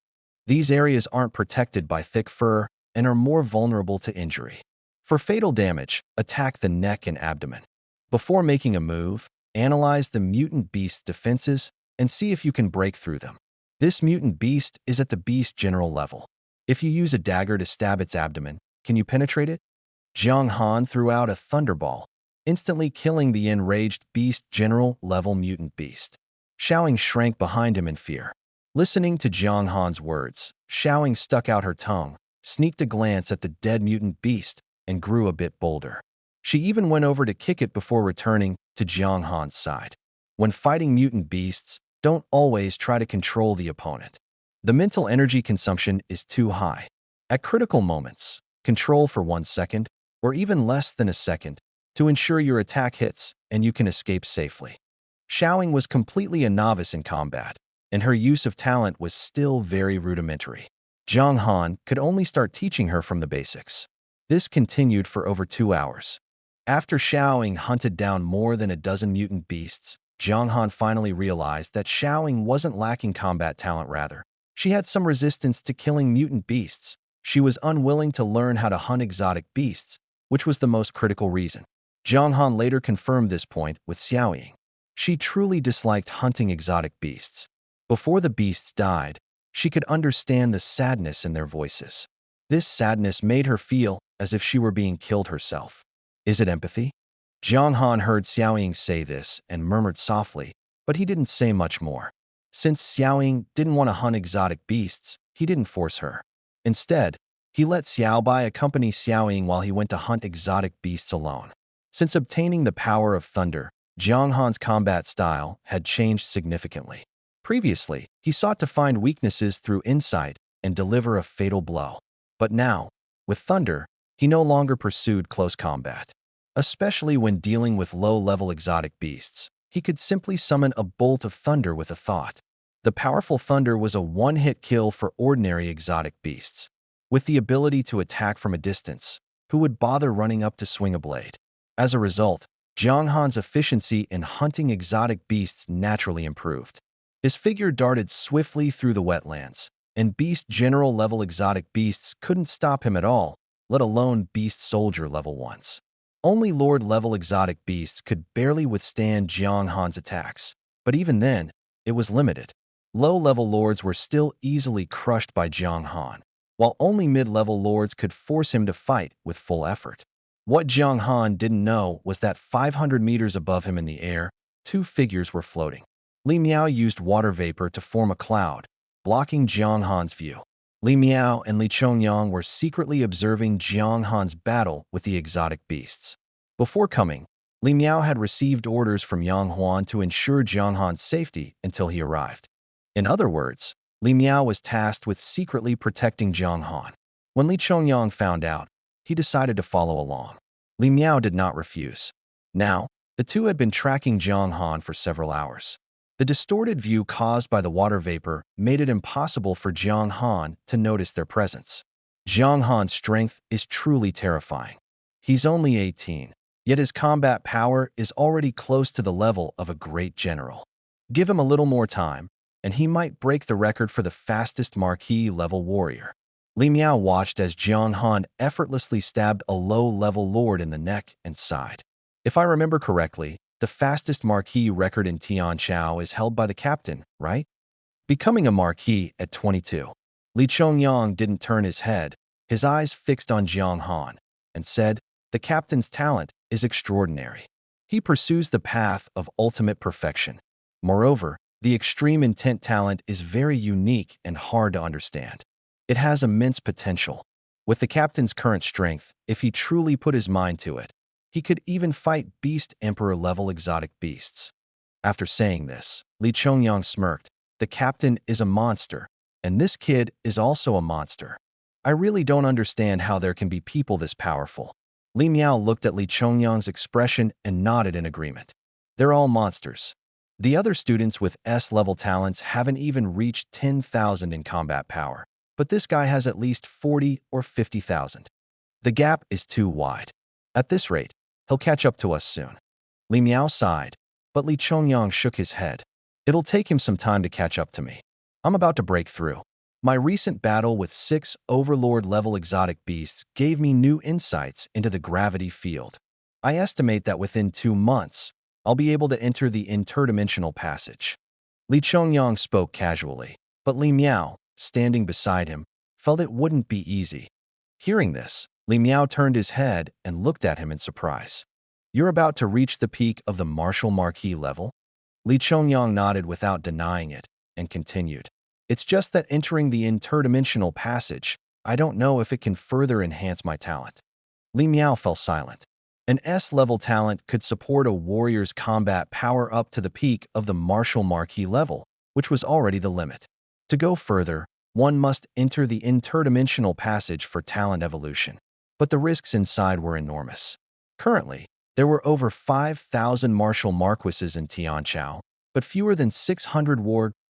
These areas aren't protected by thick fur and are more vulnerable to injury. For fatal damage, attack the neck and abdomen. Before making a move, analyze the mutant beast's defenses and see if you can break through them. This mutant beast is at the beast general level. If you use a dagger to stab its abdomen, can you penetrate it? Jiang Han threw out a thunderball, instantly killing the enraged beast general level mutant beast. Xiaoying shrank behind him in fear. Listening to Jiang Han's words, Xiaoying stuck out her tongue, sneaked a glance at the dead mutant beast, and grew a bit bolder. She even went over to kick it before returning to Jiang Han's side. When fighting mutant beasts, don't always try to control the opponent. The mental energy consumption is too high. At critical moments, control for 1 second, or even less than a second, to ensure your attack hits and you can escape safely. Xiaoying was completely a novice in combat, and her use of talent was still very rudimentary. Jiang Han could only start teaching her from the basics. This continued for over 2 hours. After Xiaoying hunted down more than a dozen mutant beasts, Jiang Han finally realized that Xiaoying wasn't lacking combat talent rather. She had some resistance to killing mutant beasts. She was unwilling to learn how to hunt exotic beasts, which was the most critical reason. Jiang Han later confirmed this point with Xiaoying. She truly disliked hunting exotic beasts. Before the beasts died, she could understand the sadness in their voices. This sadness made her feel as if she were being killed herself. Is it empathy? Jiang Han heard Xiaoying say this and murmured softly, but he didn't say much more. Since Xiaoying didn't want to hunt exotic beasts, he didn't force her. Instead, he let Xiaobai accompany Xiaoying while he went to hunt exotic beasts alone. Since obtaining the power of thunder, Jiang Han's combat style had changed significantly. Previously, he sought to find weaknesses through insight and deliver a fatal blow. But now, with thunder, he no longer pursued close combat. Especially when dealing with low-level exotic beasts, he could simply summon a bolt of thunder with a thought. The powerful thunder was a one-hit kill for ordinary exotic beasts. With the ability to attack from a distance, who would bother running up to swing a blade? As a result, Jiang Han's efficiency in hunting exotic beasts naturally improved. His figure darted swiftly through the wetlands, and beast general level exotic beasts couldn't stop him at all, let alone beast soldier level ones. Only Lord-level exotic beasts could barely withstand Jiang Han's attacks, but even then, it was limited. Low-level lords were still easily crushed by Jiang Han, while only mid-level lords could force him to fight with full effort. What Jiang Han didn't know was that 500 meters above him in the air, two figures were floating. Li Miao used water vapor to form a cloud, blocking Jiang Han's view. Li Miao and Li Chongyang were secretly observing Jiang Han's battle with the exotic beasts. Before coming, Li Miao had received orders from Yang Huan to ensure Jiang Han's safety until he arrived. In other words, Li Miao was tasked with secretly protecting Jiang Han. When Li Chongyang found out, he decided to follow along. Li Miao did not refuse. Now, the two had been tracking Jiang Han for several hours. The distorted view caused by the water vapor made it impossible for Jiang Han to notice their presence. Jiang Han's strength is truly terrifying. He's only 18, yet his combat power is already close to the level of a great general. Give him a little more time, and he might break the record for the fastest marquis-level warrior. Li Miao watched as Jiang Han effortlessly stabbed a low-level lord in the neck and sighed. If I remember correctly, the fastest marquis record in Tianchao is held by the captain, right? Becoming a marquis at 22. Li Chongyang didn't turn his head, his eyes fixed on Jiang Han, and said, "The captain's talent is extraordinary. He pursues the path of ultimate perfection. Moreover, the extreme intent talent is very unique and hard to understand. It has immense potential. With the captain's current strength, if he truly put his mind to it, he could even fight Beast Emperor-level exotic beasts." After saying this, Li Chongyang smirked. "The captain is a monster, and this kid is also a monster. I really don't understand how there can be people this powerful." Li Miao looked at Li Chongyang's expression and nodded in agreement. "They're all monsters. The other students with S-level talents haven't even reached 10,000 in combat power, but this guy has at least 40 or 50,000. The gap is too wide. At this rate, he'll catch up to us soon." Li Miao sighed, but Li Chongyang shook his head. "It'll take him some time to catch up to me. I'm about to break through. My recent battle with 6 Overlord-level exotic beasts gave me new insights into the gravity field. I estimate that within 2 months, I'll be able to enter the interdimensional passage." Li Chongyang spoke casually, but Li Miao, standing beside him, felt it wouldn't be easy. Hearing this, Li Miao turned his head and looked at him in surprise. "You're about to reach the peak of the martial marquis level?" Li Chongyang nodded without denying it and continued. "It's just that entering the interdimensional passage, I don't know if it can further enhance my talent." Li Miao fell silent. An S-level talent could support a warrior's combat power up to the peak of the martial marquis level, which was already the limit. To go further, one must enter the interdimensional passage for talent evolution. But the risks inside were enormous. Currently, there were over 5,000 martial marquises in Tianchao, but fewer than 600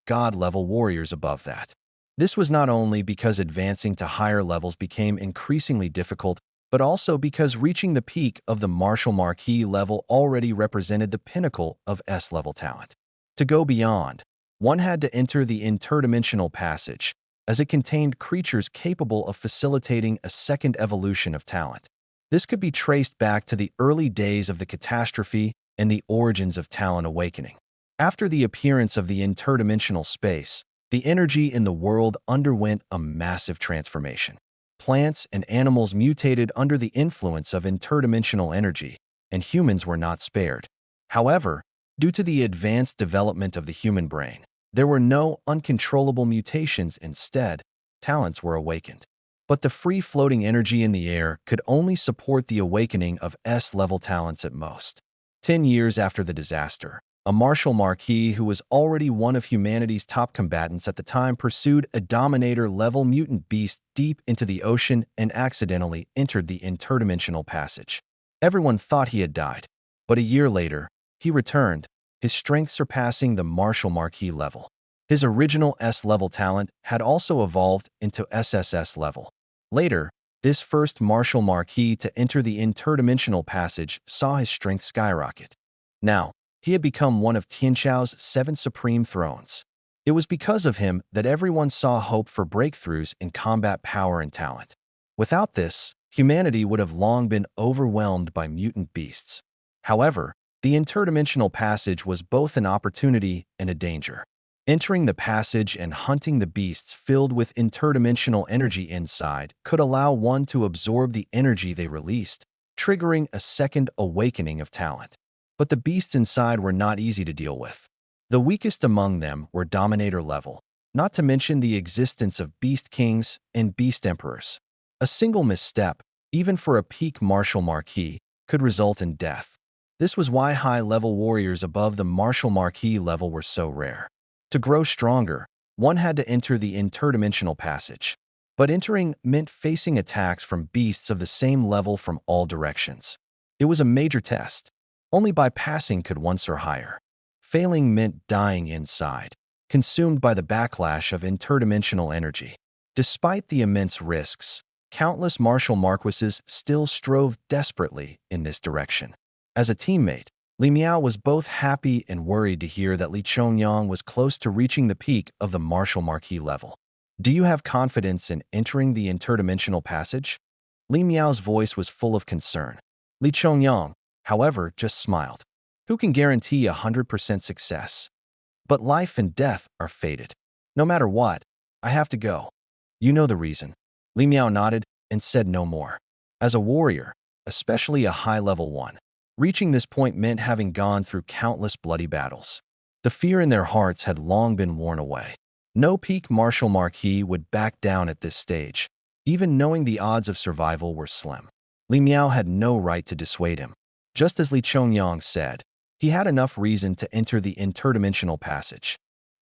god-level warriors above that. This was not only because advancing to higher levels became increasingly difficult, but also because reaching the peak of the martial marquis level already represented the pinnacle of S-level talent. To go beyond, one had to enter the interdimensional passage, as it contained creatures capable of facilitating a second evolution of talent. This could be traced back to the early days of the catastrophe and the origins of talent awakening. After the appearance of the interdimensional space, the energy in the world underwent a massive transformation. Plants and animals mutated under the influence of interdimensional energy, and humans were not spared. However, due to the advanced development of the human brain, there were no uncontrollable mutations. Instead, talents were awakened. But the free-floating energy in the air could only support the awakening of S-level talents at most. 10 years after the disaster, a martial marquis who was already one of humanity's top combatants at the time pursued a Dominator-level mutant beast deep into the ocean and accidentally entered the interdimensional passage. Everyone thought he had died, but a year later, he returned, his strength surpassing the martial marquis level. His original S-level talent had also evolved into SSS level. Later, this first martial marquis to enter the interdimensional passage saw his strength skyrocket. Now, he had become one of Tianchao's 7 supreme thrones. It was because of him that everyone saw hope for breakthroughs in combat power and talent. Without this, humanity would have long been overwhelmed by mutant beasts. However, the interdimensional passage was both an opportunity and a danger. Entering the passage and hunting the beasts filled with interdimensional energy inside could allow one to absorb the energy they released, triggering a second awakening of talent. But the beasts inside were not easy to deal with. The weakest among them were Dominator level, not to mention the existence of Beast Kings and Beast Emperors. A single misstep, even for a peak martial marquis, could result in death. This was why high-level warriors above the martial marquis level were so rare. To grow stronger, one had to enter the interdimensional passage. But entering meant facing attacks from beasts of the same level from all directions. It was a major test. Only by passing could one soar higher. Failing meant dying inside, consumed by the backlash of interdimensional energy. Despite the immense risks, countless martial marquises still strove desperately in this direction. As a teammate, Li Miao was both happy and worried to hear that Li Chongyang was close to reaching the peak of the martial marquis level. Do you have confidence in entering the interdimensional passage? Li Miao's voice was full of concern. Li Chongyang, however, just smiled. Who can guarantee 100% success? But life and death are fated. No matter what, I have to go. You know the reason. Li Miao nodded and said no more. As a warrior, especially a high-level one, reaching this point meant having gone through countless bloody battles. The fear in their hearts had long been worn away. No peak martial marquis would back down at this stage, even knowing the odds of survival were slim. Li Miao had no right to dissuade him. Just as Li Chongyang said, he had enough reason to enter the interdimensional passage.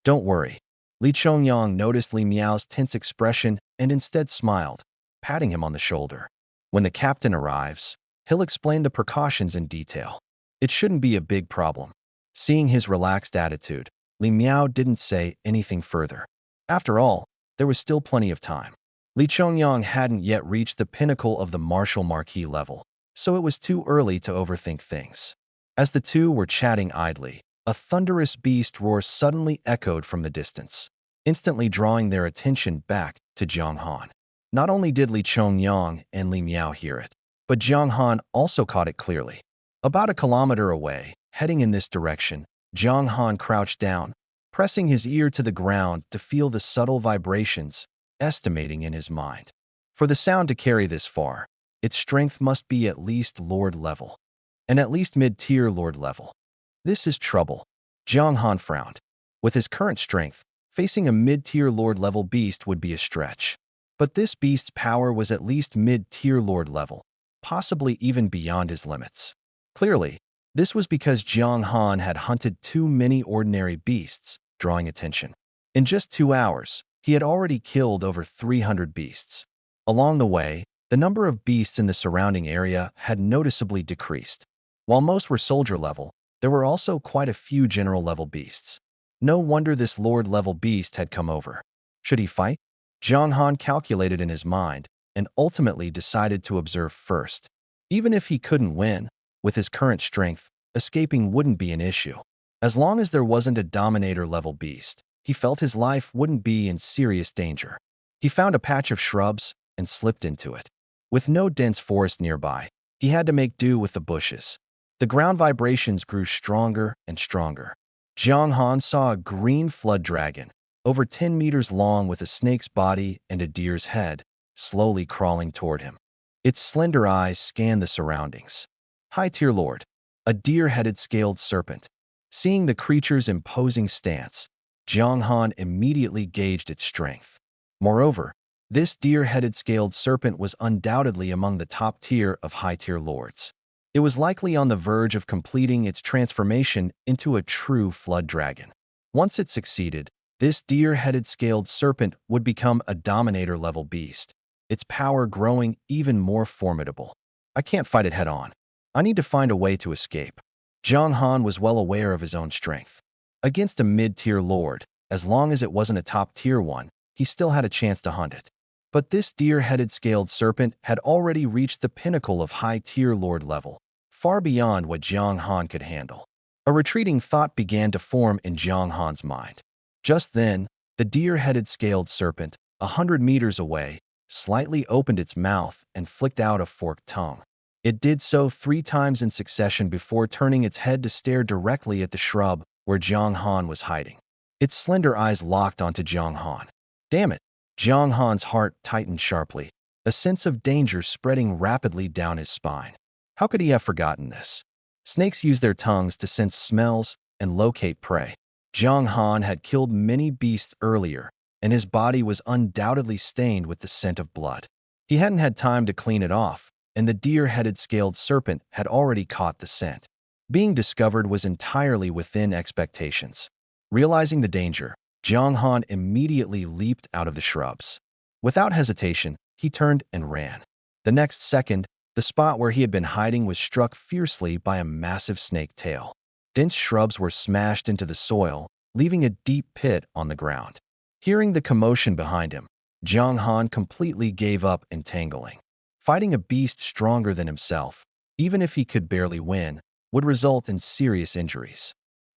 Don't worry. Li Chongyang noticed Li Miao's tense expression and instead smiled, patting him on the shoulder. When the captain arrives, he'll explain the precautions in detail. It shouldn't be a big problem. Seeing his relaxed attitude, Li Miao didn't say anything further. After all, there was still plenty of time. Li Chongyang hadn't yet reached the pinnacle of the martial marquis level, so it was too early to overthink things. As the two were chatting idly, a thunderous beast roar suddenly echoed from the distance, instantly drawing their attention back to Jiang Han. Not only did Li Chongyang and Li Miao hear it, but Jiang Han also caught it clearly. About a kilometer away, heading in this direction, Jiang Han crouched down, pressing his ear to the ground to feel the subtle vibrations, estimating in his mind. For the sound to carry this far, its strength must be at least Lord level, and at least mid-tier Lord level. This is trouble. Jiang Han frowned. With his current strength, facing a mid-tier Lord level beast would be a stretch. But this beast's power was at least mid-tier Lord level, possibly even beyond his limits. Clearly, this was because Jiang Han had hunted too many ordinary beasts, drawing attention. In just 2 hours, he had already killed over 300 beasts. Along the way, the number of beasts in the surrounding area had noticeably decreased. While most were soldier level, there were also quite a few general level beasts. No wonder this Lord level beast had come over. Should he fight? Jiang Han calculated in his mind and ultimately decided to observe first. Even if he couldn't win, with his current strength, escaping wouldn't be an issue. As long as there wasn't a Dominator level beast, he felt his life wouldn't be in serious danger. He found a patch of shrubs and slipped into it. With no dense forest nearby, he had to make do with the bushes. The ground vibrations grew stronger and stronger. Jiang Han saw a green flood dragon, over 10 meters long with a snake's body and a deer's head, slowly crawling toward him. Its slender eyes scanned the surroundings. High-tier Lord, a deer-headed scaled serpent. Seeing the creature's imposing stance, Jiang Han immediately gauged its strength. Moreover, this deer-headed scaled serpent was undoubtedly among the top tier of high-tier lords. It was likely on the verge of completing its transformation into a true flood dragon. Once it succeeded, this deer-headed scaled serpent would become a Dominator-level beast, its power growing even more formidable. I can't fight it head-on. I need to find a way to escape. Jiang Han was well aware of his own strength. Against a mid-tier lord, as long as it wasn't a top-tier one, he still had a chance to hunt it. But this deer-headed scaled serpent had already reached the pinnacle of high-tier lord level, far beyond what Jiang Han could handle. A retreating thought began to form in Jiang Han's mind. Just then, the deer-headed scaled serpent, 100 meters away, slightly opened its mouth and flicked out a forked tongue. It did so 3 times in succession before turning its head to stare directly at the shrub where Jiang Han was hiding. Its slender eyes locked onto Jiang Han. Damn it! Jiang Han's heart tightened sharply, a sense of danger spreading rapidly down his spine. How could he have forgotten this? Snakes use their tongues to sense smells and locate prey. Jiang Han had killed many beasts earlier, and his body was undoubtedly stained with the scent of blood. He hadn't had time to clean it off, and the deer-headed scaled serpent had already caught the scent. Being discovered was entirely within expectations. Realizing the danger, Jiang Han immediately leaped out of the shrubs. Without hesitation, he turned and ran. The next second, the spot where he had been hiding was struck fiercely by a massive snake tail. Dense shrubs were smashed into the soil, leaving a deep pit on the ground. Hearing the commotion behind him, Jiang Han completely gave up entangling. Fighting a beast stronger than himself, even if he could barely win, would result in serious injuries.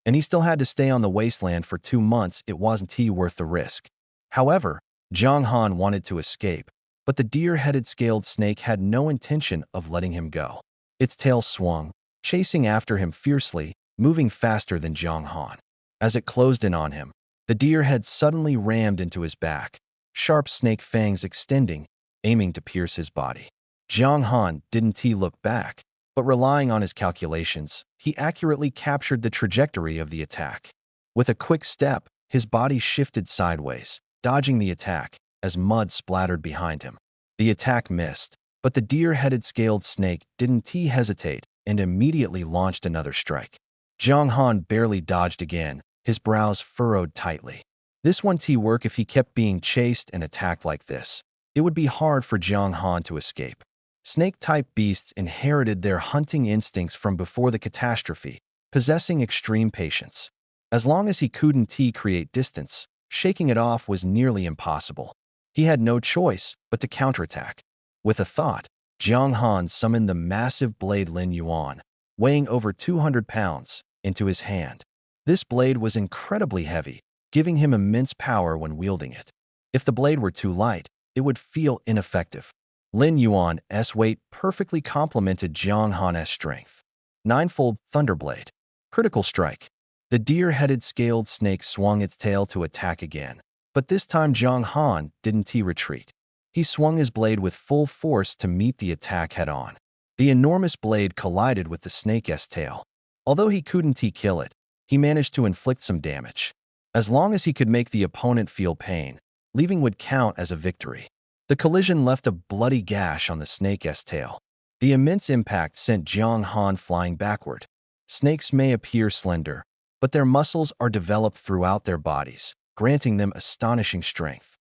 And he still had to stay on the wasteland for 2 months. It wasn't worth the risk. However, Jiang Han wanted to escape, but the deer-headed scaled snake had no intention of letting him go. Its tail swung, chasing after him fiercely, moving faster than Jiang Han. As it closed in on him, the deer head suddenly rammed into his back, sharp snake fangs extending, aiming to pierce his body. Jiang Han didn't look back, but relying on his calculations, he accurately captured the trajectory of the attack. With a quick step, his body shifted sideways, dodging the attack as mud splattered behind him. The attack missed, but the deer-headed scaled snake didn't hesitate and immediately launched another strike. Jiang Han barely dodged again, his brows furrowed tightly. This wouldn't work if he kept being chased and attacked like this. It would be hard for Jiang Han to escape. Snake-type beasts inherited their hunting instincts from before the catastrophe, possessing extreme patience. As long as he couldn't create distance, shaking it off was nearly impossible. He had no choice but to counterattack. With a thought, Jiang Han summoned the massive blade Lin Yuan, weighing over 200 pounds, into his hand. This blade was incredibly heavy, giving him immense power when wielding it. If the blade were too light, it would feel ineffective. Lin Yuan's weight perfectly complemented Jiang Han's strength. Ninefold Thunderblade. Critical strike. The deer-headed scaled snake swung its tail to attack again, but this time Jiang Han didn't retreat. He swung his blade with full force to meet the attack head-on. The enormous blade collided with the snake's tail. Although he couldn't kill it, he managed to inflict some damage. As long as he could make the opponent feel pain, leaving would count as a victory. The collision left a bloody gash on the snake's tail. The immense impact sent Jiang Han flying backward. Snakes may appear slender, but their muscles are developed throughout their bodies, granting them astonishing strength.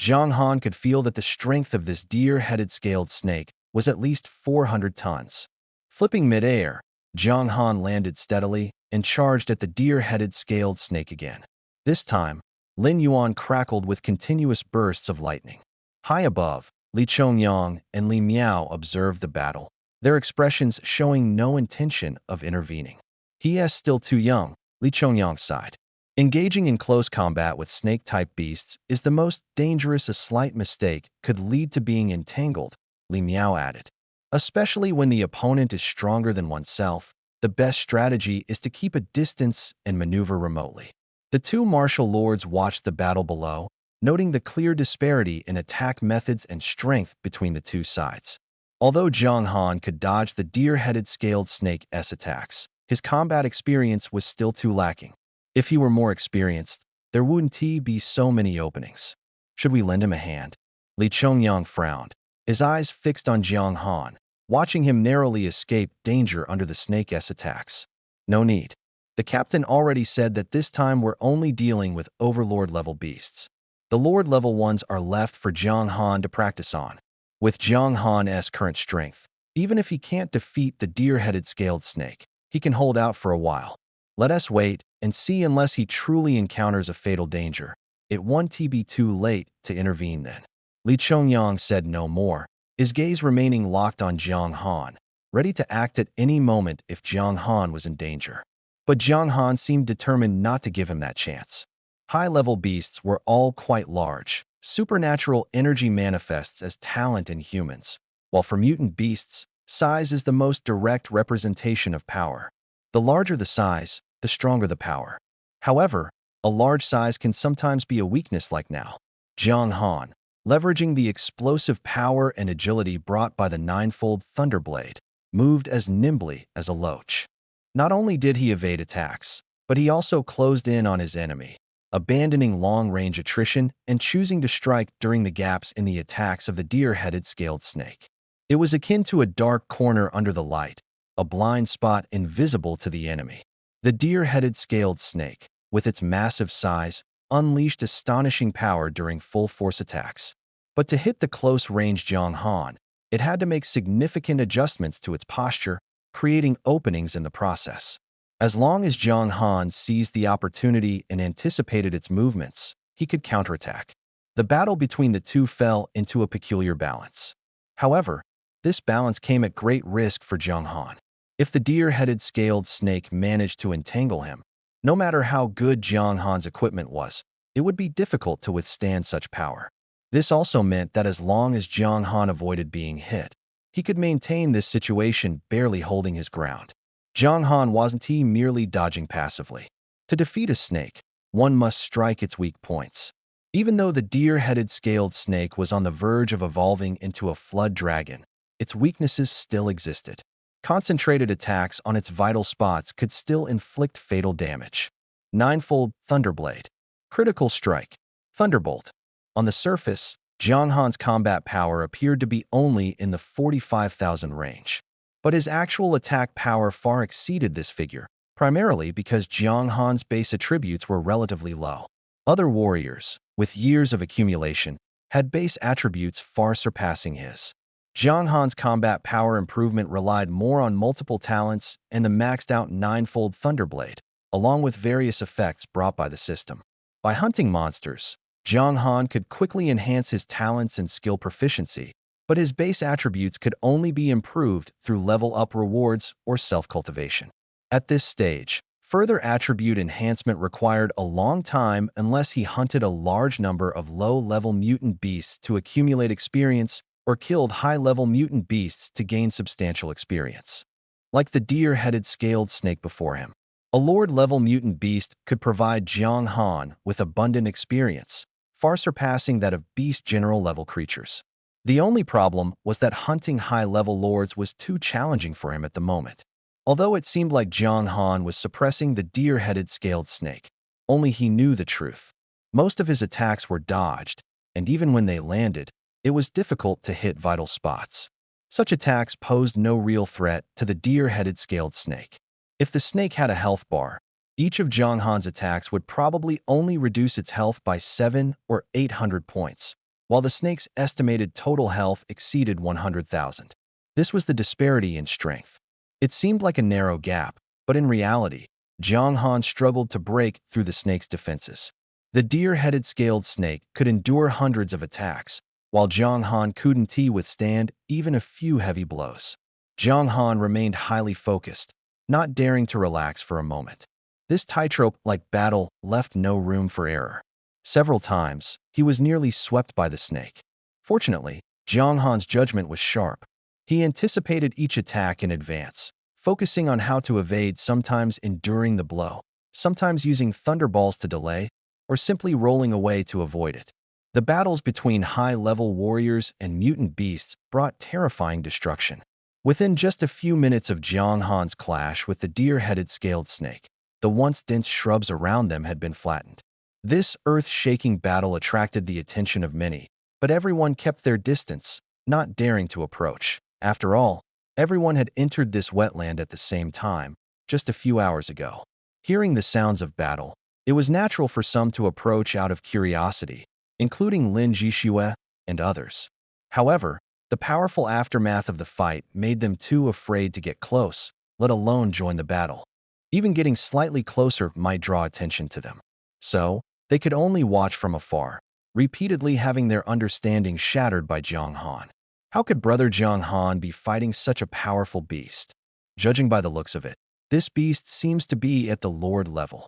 Jiang Han could feel that the strength of this deer-headed scaled snake was at least 400 tons. Flipping mid-air, Jiang Han landed steadily and charged at the deer-headed scaled snake again. This time, Lin Yuan crackled with continuous bursts of lightning. High above, Li Chongyang and Li Miao observed the battle, their expressions showing no intention of intervening. He is still too young, Li Chongyang sighed. Engaging in close combat with snake-type beasts is the most dangerous. A slight mistake could lead to being entangled, Li Miao added. Especially when the opponent is stronger than oneself, the best strategy is to keep a distance and maneuver remotely. The two martial lords watched the battle below, noting the clear disparity in attack methods and strength between the two sides. Although Jiang Han could dodge the deer-headed scaled snake's attacks, his combat experience was still too lacking. If he were more experienced, there wouldn't be so many openings. Should we lend him a hand? Li Chongyang frowned, his eyes fixed on Jiang Han, watching him narrowly escape danger under the snake's attacks. No need. The captain already said that this time we're only dealing with overlord-level beasts. The lord-level ones are left for Jiang Han to practice on. With Jiang Han's current strength, even if he can't defeat the deer-headed scaled snake, he can hold out for a while. Let us wait and see unless he truly encounters a fatal danger. It won't be too late to intervene then. Li Chongyang said no more, his gaze remaining locked on Jiang Han, ready to act at any moment if Jiang Han was in danger. But Jiang Han seemed determined not to give him that chance. High-level beasts were all quite large, Supernatural energy manifests as talent in humans, while for mutant beasts, size is the most direct representation of power. The larger the size, the stronger the power. However, a large size can sometimes be a weakness like now. Jiang Han, leveraging the explosive power and agility brought by the ninefold Thunderblade, moved as nimbly as a loach. Not only did he evade attacks, but he also closed in on his enemy, abandoning long-range attrition and choosing to strike during the gaps in the attacks of the deer-headed scaled snake. It was akin to a dark corner under the light, a blind spot invisible to the enemy. The deer-headed scaled snake, with its massive size, unleashed astonishing power during full-force attacks. But to hit the close-range Jiang Han, it had to make significant adjustments to its posture, creating openings in the process. As long as Jiang Han seized the opportunity and anticipated its movements, he could counterattack. The battle between the two fell into a peculiar balance. However, this balance came at great risk for Jiang Han. If the deer-headed scaled snake managed to entangle him, no matter how good Jiang Han's equipment was, it would be difficult to withstand such power. This also meant that as long as Jiang Han avoided being hit, he could maintain this situation barely holding his ground. Jiang Han wasn't merely dodging passively. To defeat a snake, one must strike its weak points. Even though the deer-headed scaled snake was on the verge of evolving into a flood dragon, its weaknesses still existed. Concentrated attacks on its vital spots could still inflict fatal damage. Ninefold Thunderblade. Critical Strike. Thunderbolt. On the surface, Jiang Han's combat power appeared to be only in the 45,000 range. But his actual attack power far exceeded this figure, primarily because Jiang Han's base attributes were relatively low. Other warriors, with years of accumulation, had base attributes far surpassing his. Jiang Han's combat power improvement relied more on multiple talents and the maxed-out ninefold Thunderblade, along with various effects brought by the system. By hunting monsters, Jiang Han could quickly enhance his talents and skill proficiency, but his base attributes could only be improved through level-up rewards or self-cultivation. At this stage, further attribute enhancement required a long time unless he hunted a large number of low-level mutant beasts to accumulate experience or killed high-level mutant beasts to gain substantial experience. Like the deer-headed scaled snake before him, a Lord-level mutant beast could provide Jiang Han with abundant experience, far surpassing that of beast general-level creatures. The only problem was that hunting high-level lords was too challenging for him at the moment. Although it seemed like Jiang Han was suppressing the deer-headed scaled snake, only he knew the truth. Most of his attacks were dodged, and even when they landed, it was difficult to hit vital spots. Such attacks posed no real threat to the deer-headed scaled snake. If the snake had a health bar, each of Jiang Han's attacks would probably only reduce its health by 700 or 800 points, while the snake's estimated total health exceeded 100,000. This was the disparity in strength. It seemed like a narrow gap, but in reality, Jiang Han struggled to break through the snake's defenses. The deer-headed scaled snake could endure hundreds of attacks, while Jiang Han couldn't withstand even a few heavy blows. Jiang Han remained highly focused, not daring to relax for a moment. This tightrope-like battle left no room for error. Several times, he was nearly swept by the snake. Fortunately, Jiang Han's judgment was sharp. He anticipated each attack in advance, focusing on how to evade, sometimes enduring the blow, sometimes using thunderballs to delay, or simply rolling away to avoid it. The battles between high-level warriors and mutant beasts brought terrifying destruction. Within just a few minutes of Jiang Han's clash with the deer-headed scaled snake, the once dense shrubs around them had been flattened. This earth-shaking battle attracted the attention of many, but everyone kept their distance, not daring to approach. After all, everyone had entered this wetland at the same time, just a few hours ago. Hearing the sounds of battle, it was natural for some to approach out of curiosity, including Lin Zhixue and others. However, the powerful aftermath of the fight made them too afraid to get close, let alone join the battle. Even getting slightly closer might draw attention to them. So, they could only watch from afar, repeatedly having their understanding shattered by Jiang Han. How could Brother Jiang Han be fighting such a powerful beast? Judging by the looks of it, this beast seems to be at the Lord level.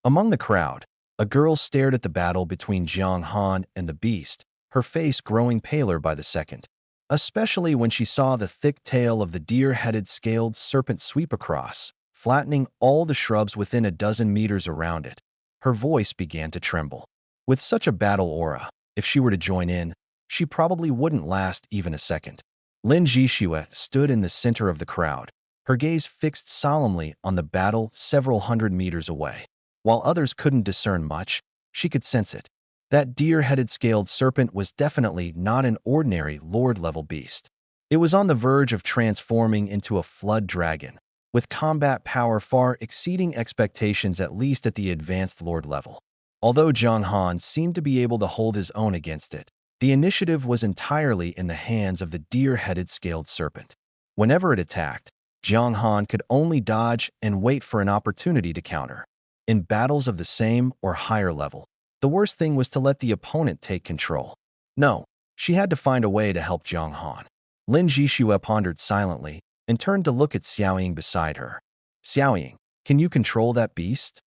Among the crowd, A girl stared at the battle between Jiang Han and the beast, her face growing paler by the second, especially when she saw the thick tail of the deer-headed scaled serpent sweep across, flattening all the shrubs within a dozen meters around it. Her voice began to tremble. With such a battle aura, if she were to join in, she probably wouldn't last even a second. Lin Jixue stood in the center of the crowd, her gaze fixed solemnly on the battle several hundred meters away. While others couldn't discern much, she could sense it. That deer-headed scaled serpent was definitely not an ordinary Lord-level beast. It was on the verge of transforming into a flood dragon, with combat power far exceeding expectations at least at the advanced Lord level. Although Jiang Han seemed to be able to hold his own against it, the initiative was entirely in the hands of the deer-headed scaled serpent. Whenever it attacked, Jiang Han could only dodge and wait for an opportunity to counter. In battles of the same or higher level, the worst thing was to let the opponent take control. No, she had to find a way to help Jiang Han. Lin Jixue pondered silently and turned to look at Xiaoying beside her. Xiaoying, can you control that beast?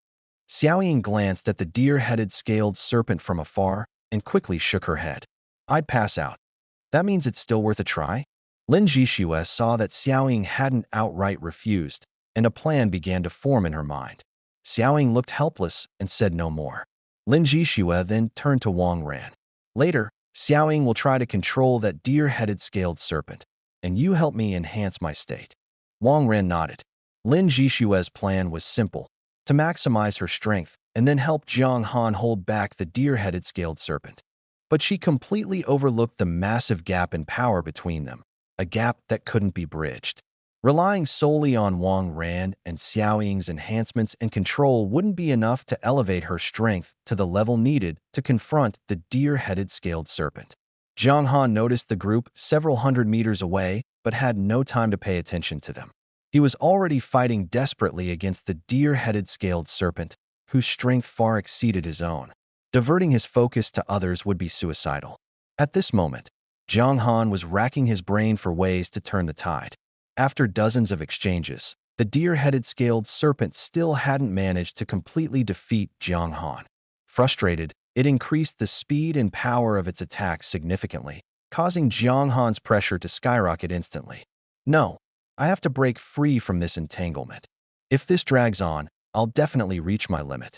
Xiaoying glanced at the deer-headed scaled serpent from afar and quickly shook her head. I'd pass out. That means it's still worth a try? Lin Jixue saw that Xiaoying hadn't outright refused, and a plan began to form in her mind. Xiaoying looked helpless and said no more. Lin Jixue then turned to Wang Ran. Later, Xiaoying will try to control that deer-headed scaled serpent, and you help me enhance my state. Wang Ran nodded. Lin Jixue's plan was simple, to maximize her strength and then help Jiang Han hold back the deer-headed scaled serpent. But she completely overlooked the massive gap in power between them, a gap that couldn't be bridged. Relying solely on Wang Ran and Xiaoying's enhancements and control wouldn't be enough to elevate her strength to the level needed to confront the deer-headed scaled serpent. Jiang Han noticed the group several hundred meters away but had no time to pay attention to them. He was already fighting desperately against the deer-headed scaled serpent, whose strength far exceeded his own. Diverting his focus to others would be suicidal. At this moment, Jiang Han was racking his brain for ways to turn the tide. After dozens of exchanges, the deer-headed scaled serpent still hadn't managed to completely defeat Jiang Han. Frustrated, it increased the speed and power of its attacks significantly, causing Jiang Han's pressure to skyrocket instantly. No, I have to break free from this entanglement. If this drags on, I'll definitely reach my limit.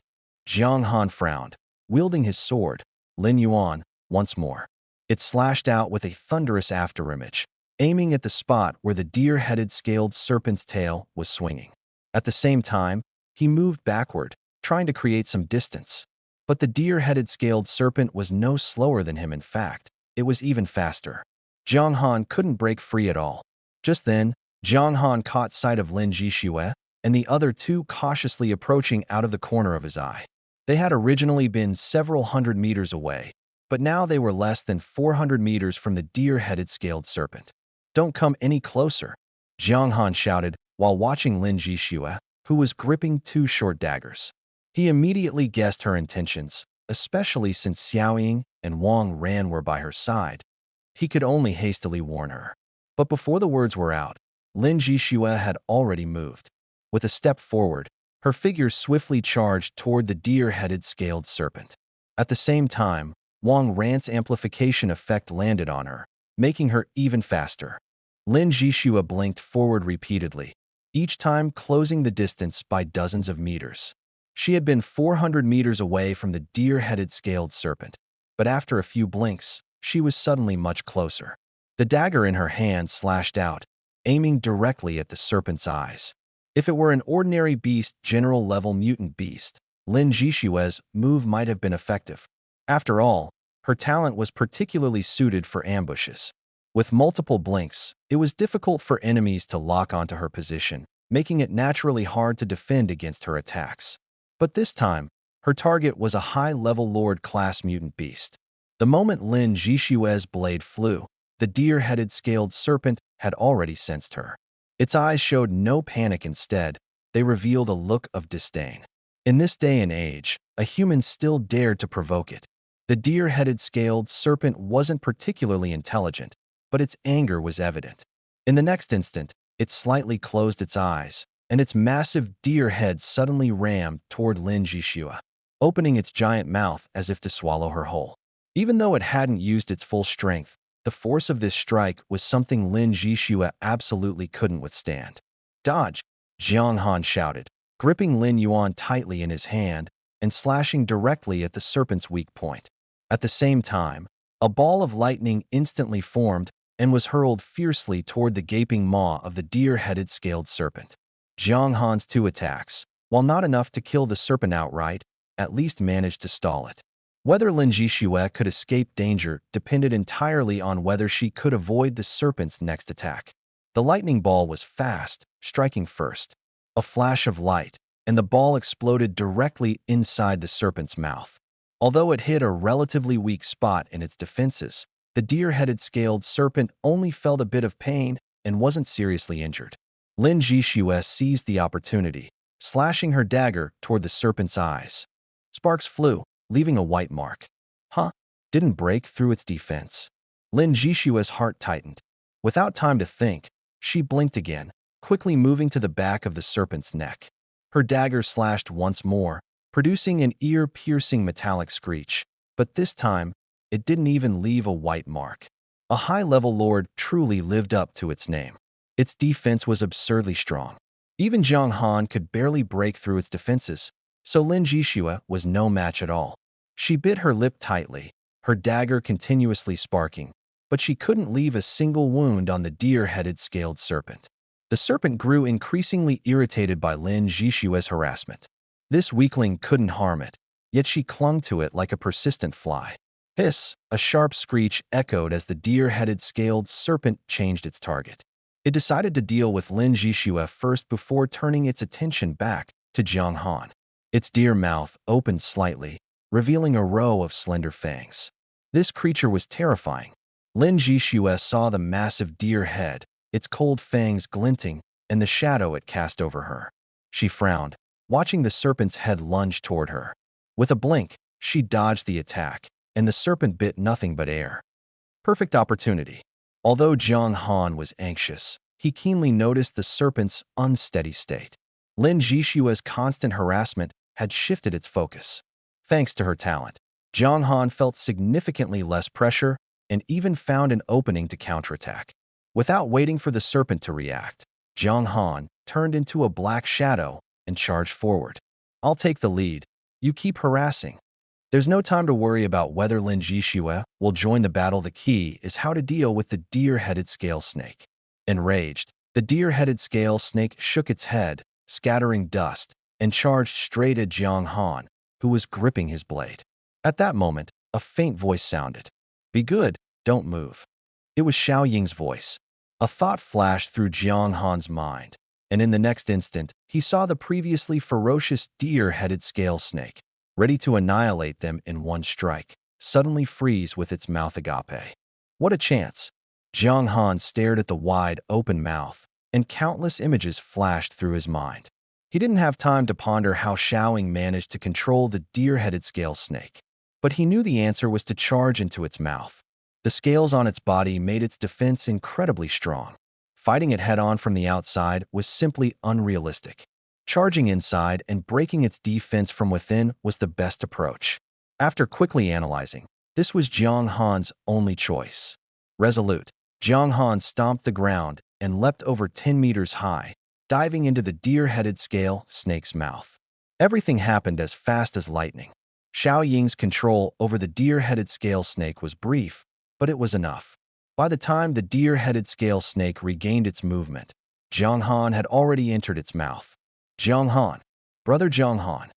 Jiang Han frowned, wielding his sword, Lin Yuan, once more. It slashed out with a thunderous afterimage, aiming at the spot where the deer-headed scaled serpent's tail was swinging. At the same time, he moved backward, trying to create some distance. But the deer-headed scaled serpent was no slower than him. In fact, it was even faster. Jiang Han couldn't break free at all. Just then, Jiang Han caught sight of Lin Jixue and the other two cautiously approaching out of the corner of his eye. They had originally been several hundred meters away, but now they were less than 400 meters from the deer-headed scaled serpent. Don't come any closer, Jiang Han shouted while watching Lin Jixue, who was gripping two short daggers. He immediately guessed her intentions, especially since Xiaoying and Wang Ran were by her side. He could only hastily warn her. But before the words were out, Lin Jixue had already moved. With a step forward, her figure swiftly charged toward the deer-headed scaled serpent. At the same time, Wang Ran's amplification effect landed on her, making her even faster. Lin Jixue blinked forward repeatedly, each time closing the distance by dozens of meters. She had been 400 meters away from the deer-headed scaled serpent, but after a few blinks, she was suddenly much closer. The dagger in her hand slashed out, aiming directly at the serpent's eyes. If it were an ordinary beast, general-level mutant beast, Lin Jixue's move might have been effective. After all, her talent was particularly suited for ambushes. With multiple blinks, it was difficult for enemies to lock onto her position, making it naturally hard to defend against her attacks. But this time, her target was a high-level Lord-class mutant beast. The moment Lin Jixue's blade flew, the deer-headed scaled serpent had already sensed her. Its eyes showed no panic. Instead, they revealed a look of disdain. In this day and age, a human still dared to provoke it. The deer-headed scaled serpent wasn't particularly intelligent, but its anger was evident. In the next instant, it slightly closed its eyes, and its massive deer head suddenly rammed toward Lin Jixue. opening its giant mouth as if to swallow her whole. Even though it hadn't used its full strength, the force of this strike was something Lin Zhixue absolutely couldn't withstand. Dodge! Jiang Han shouted, gripping Lin Yuan tightly in his hand and slashing directly at the serpent's weak point. At the same time, a ball of lightning instantly formed and was hurled fiercely toward the gaping maw of the deer-headed scaled serpent. Jiang Han's two attacks, while not enough to kill the serpent outright, at least managed to stall it. Whether Lin Zhixue could escape danger depended entirely on whether she could avoid the serpent's next attack. The lightning ball was fast, striking first. A flash of light, and the ball exploded directly inside the serpent's mouth. Although it hit a relatively weak spot in its defenses, the deer-headed scaled serpent only felt a bit of pain and wasn't seriously injured. Lin Zhixue seized the opportunity, slashing her dagger toward the serpent's eyes. Sparks flew, leaving a white mark. Huh? Didn't break through its defense. Lin Zhixue's heart tightened. Without time to think, she blinked again, quickly moving to the back of the serpent's neck. Her dagger slashed once more, producing an ear-piercing metallic screech, but this time, it didn't even leave a white mark. A high-level lord truly lived up to its name. Its defense was absurdly strong. Even Jiang Han could barely break through its defenses, so Lin Zhixue was no match at all. She bit her lip tightly, her dagger continuously sparking, but she couldn't leave a single wound on the deer-headed scaled serpent. The serpent grew increasingly irritated by Lin Zhixue's harassment. This weakling couldn't harm it, yet she clung to it like a persistent fly. Hiss! A sharp screech echoed as the deer-headed scaled serpent changed its target. It decided to deal with Lin Zhixue first before turning its attention back to Jiang Han. Its deer mouth opened slightly, revealing a row of slender fangs. This creature was terrifying. Lin Zhixue saw the massive deer head, its cold fangs glinting, and the shadow it cast over her. She frowned, watching the serpent's head lunge toward her. With a blink, she dodged the attack, and the serpent bit nothing but air. Perfect opportunity. Although Jiang Han was anxious, he keenly noticed the serpent's unsteady state. Lin Zhixue's constant harassment had shifted its focus. Thanks to her talent, Jiang Han felt significantly less pressure and even found an opening to counterattack. Without waiting for the serpent to react, Jiang Han turned into a black shadow and charged forward. I'll take the lead. You keep harassing. There's no time to worry about whether Lin Zhixue will join the battle. The key is how to deal with the deer-headed scale snake. Enraged, the deer-headed scale snake shook its head, scattering dust, and charged straight at Jiang Han, who was gripping his blade. At that moment, a faint voice sounded. Be good, don't move. It was Xiao Ying's voice. A thought flashed through Jiang Han's mind, and in the next instant, he saw the previously ferocious deer-headed scale snake, ready to annihilate them in one strike, suddenly freeze with its mouth agape. What a chance! Jiang Han stared at the wide, open mouth, and countless images flashed through his mind. He didn't have time to ponder how Xiao Ying managed to control the deer-headed scale snake, but he knew the answer was to charge into its mouth. The scales on its body made its defense incredibly strong. Fighting it head-on from the outside was simply unrealistic. Charging inside and breaking its defense from within was the best approach. After quickly analyzing, this was Jiang Han's only choice. Resolute, Jiang Han stomped the ground and leapt over 10 meters high, diving into the deer-headed scale snake's mouth. Everything happened as fast as lightning. Xiao Ying's control over the deer-headed scale snake was brief, but it was enough. By the time the deer-headed scale snake regained its movement, Jiang Han had already entered its mouth. Jiang Han! Brother Jiang Han!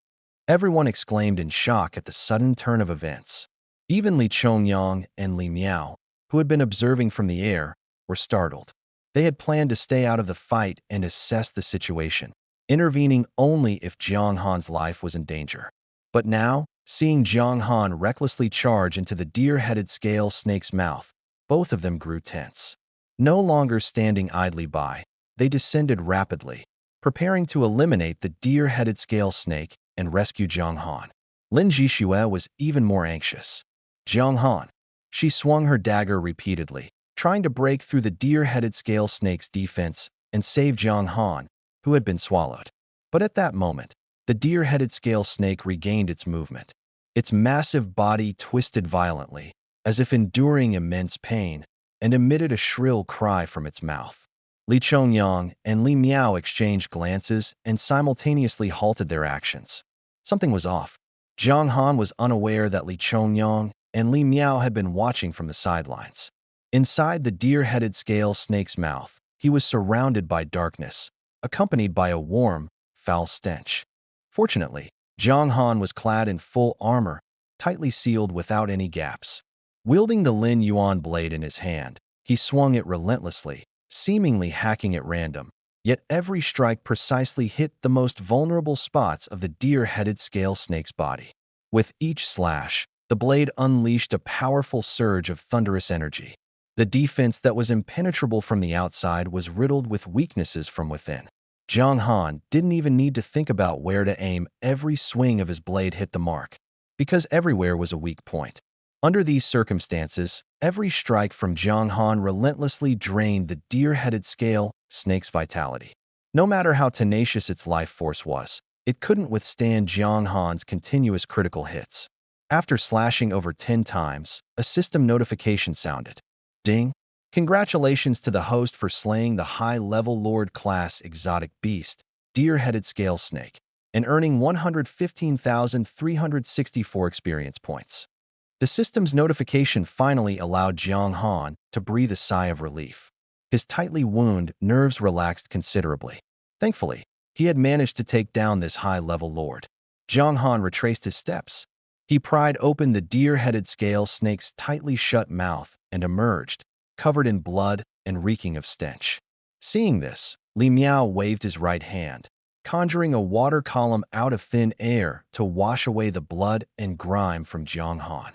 Everyone exclaimed in shock at the sudden turn of events. Even Li Chongyang and Li Miao, who had been observing from the air, were startled. They had planned to stay out of the fight and assess the situation, intervening only if Jiang Han's life was in danger. But now, seeing Jiang Han recklessly charge into the deer-headed scale snake's mouth, both of them grew tense. No longer standing idly by, they descended rapidly, preparing to eliminate the deer-headed scale snake and rescue Jiang Han. Lin Zhixue was even more anxious. Jiang Han. She swung her dagger repeatedly, trying to break through the deer-headed scale snake's defense and save Jiang Han, who had been swallowed. But at that moment, The deer-headed scale snake regained its movement. Its massive body twisted violently, as if enduring immense pain, and emitted a shrill cry from its mouth. Li Chongyang and Li Miao exchanged glances and simultaneously halted their actions. Something was off. Jiang Han was unaware that Li Chongyang and Li Miao had been watching from the sidelines. Inside the deer-headed scale snake's mouth, he was surrounded by darkness, accompanied by a warm, foul stench. Fortunately, Jiang Han was clad in full armor, tightly sealed without any gaps. Wielding the Lin Yuan blade in his hand, he swung it relentlessly, seemingly hacking at random, yet every strike precisely hit the most vulnerable spots of the deer-headed scale snake's body. With each slash, the blade unleashed a powerful surge of thunderous energy. The defense that was impenetrable from the outside was riddled with weaknesses from within. Jiang Han didn't even need to think about where to aim. Every swing of his blade hit the mark, because everywhere was a weak point. Under these circumstances, every strike from Jiang Han relentlessly drained the deer-headed scale snake's vitality. No matter how tenacious its life force was, it couldn't withstand Jiang Han's continuous critical hits. After slashing over 10 times, a system notification sounded. Ding! Congratulations to the host for slaying the high-level Lord Class exotic beast, deer-headed scale snake, and earning 115,364 experience points. The system's notification finally allowed Jiang Han to breathe a sigh of relief. His tightly wounded nerves relaxed considerably. Thankfully, he had managed to take down this high-level lord. Jiang Han retraced his steps. He pried open the deer-headed scale snake's tightly shut mouth and emerged, covered in blood and reeking of stench. Seeing this, Li Miao waved his right hand, conjuring a water column out of thin air to wash away the blood and grime from Jiang Han.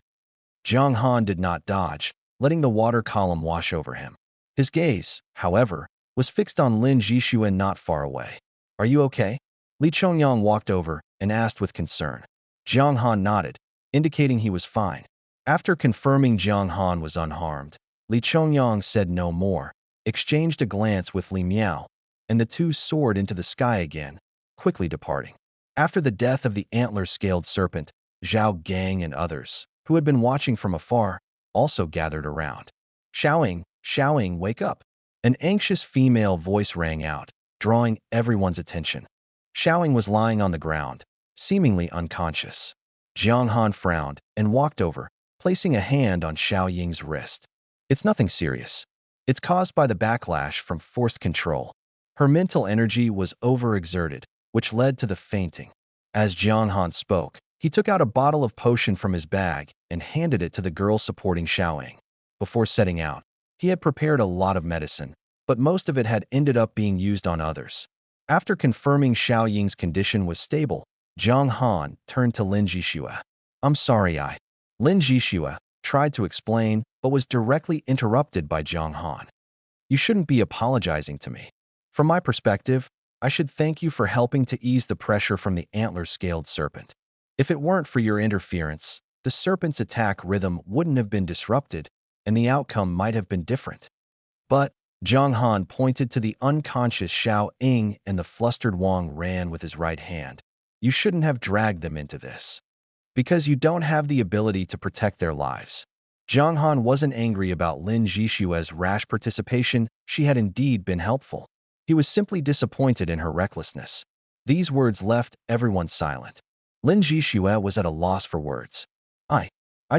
Jiang Han did not dodge, letting the water column wash over him. His gaze, however, was fixed on Lin Zhixuan not far away. "Are you okay?" Li Chongyang walked over and asked with concern. Jiang Han nodded, indicating he was fine. After confirming Jiang Han was unharmed, Li Chongyang said no more, exchanged a glance with Li Miao, and the two soared into the sky again, quickly departing. After the death of the antler-scaled serpent, Zhao Gang and others, who had been watching from afar, also gathered around. "Xiaoying, Xiaoying, wake up!" An anxious female voice rang out, drawing everyone's attention. Xiaoying was lying on the ground, seemingly unconscious. Jiang Han frowned and walked over, placing a hand on Xiaoying's wrist. "It's nothing serious. It's caused by the backlash from forced control." Her mental energy was overexerted, which led to the fainting. As Jiang Han spoke, he took out a bottle of potion from his bag and handed it to the girl supporting Xiaoying. Before setting out, he had prepared a lot of medicine, but most of it had ended up being used on others. After confirming Xiaoying's condition was stable, Jiang Han turned to Lin Zhixue. "I'm sorry, Lin Zhixue tried to explain, but was directly interrupted by Jiang Han. "You shouldn't be apologizing to me. From my perspective, I should thank you for helping to ease the pressure from the antler-scaled serpent. If it weren't for your interference, the serpent's attack rhythm wouldn't have been disrupted, and the outcome might have been different." But Jiang Han pointed to the unconscious Xiao Ying, and the flustered Wang ran with his right hand. "You shouldn't have dragged them into this. Because you don't have the ability to protect their lives." Jiang Han wasn't angry about Lin Zhixue's rash participation. She had indeed been helpful. He was simply disappointed in her recklessness. These words left everyone silent. Lin Zhixue was at a loss for words. I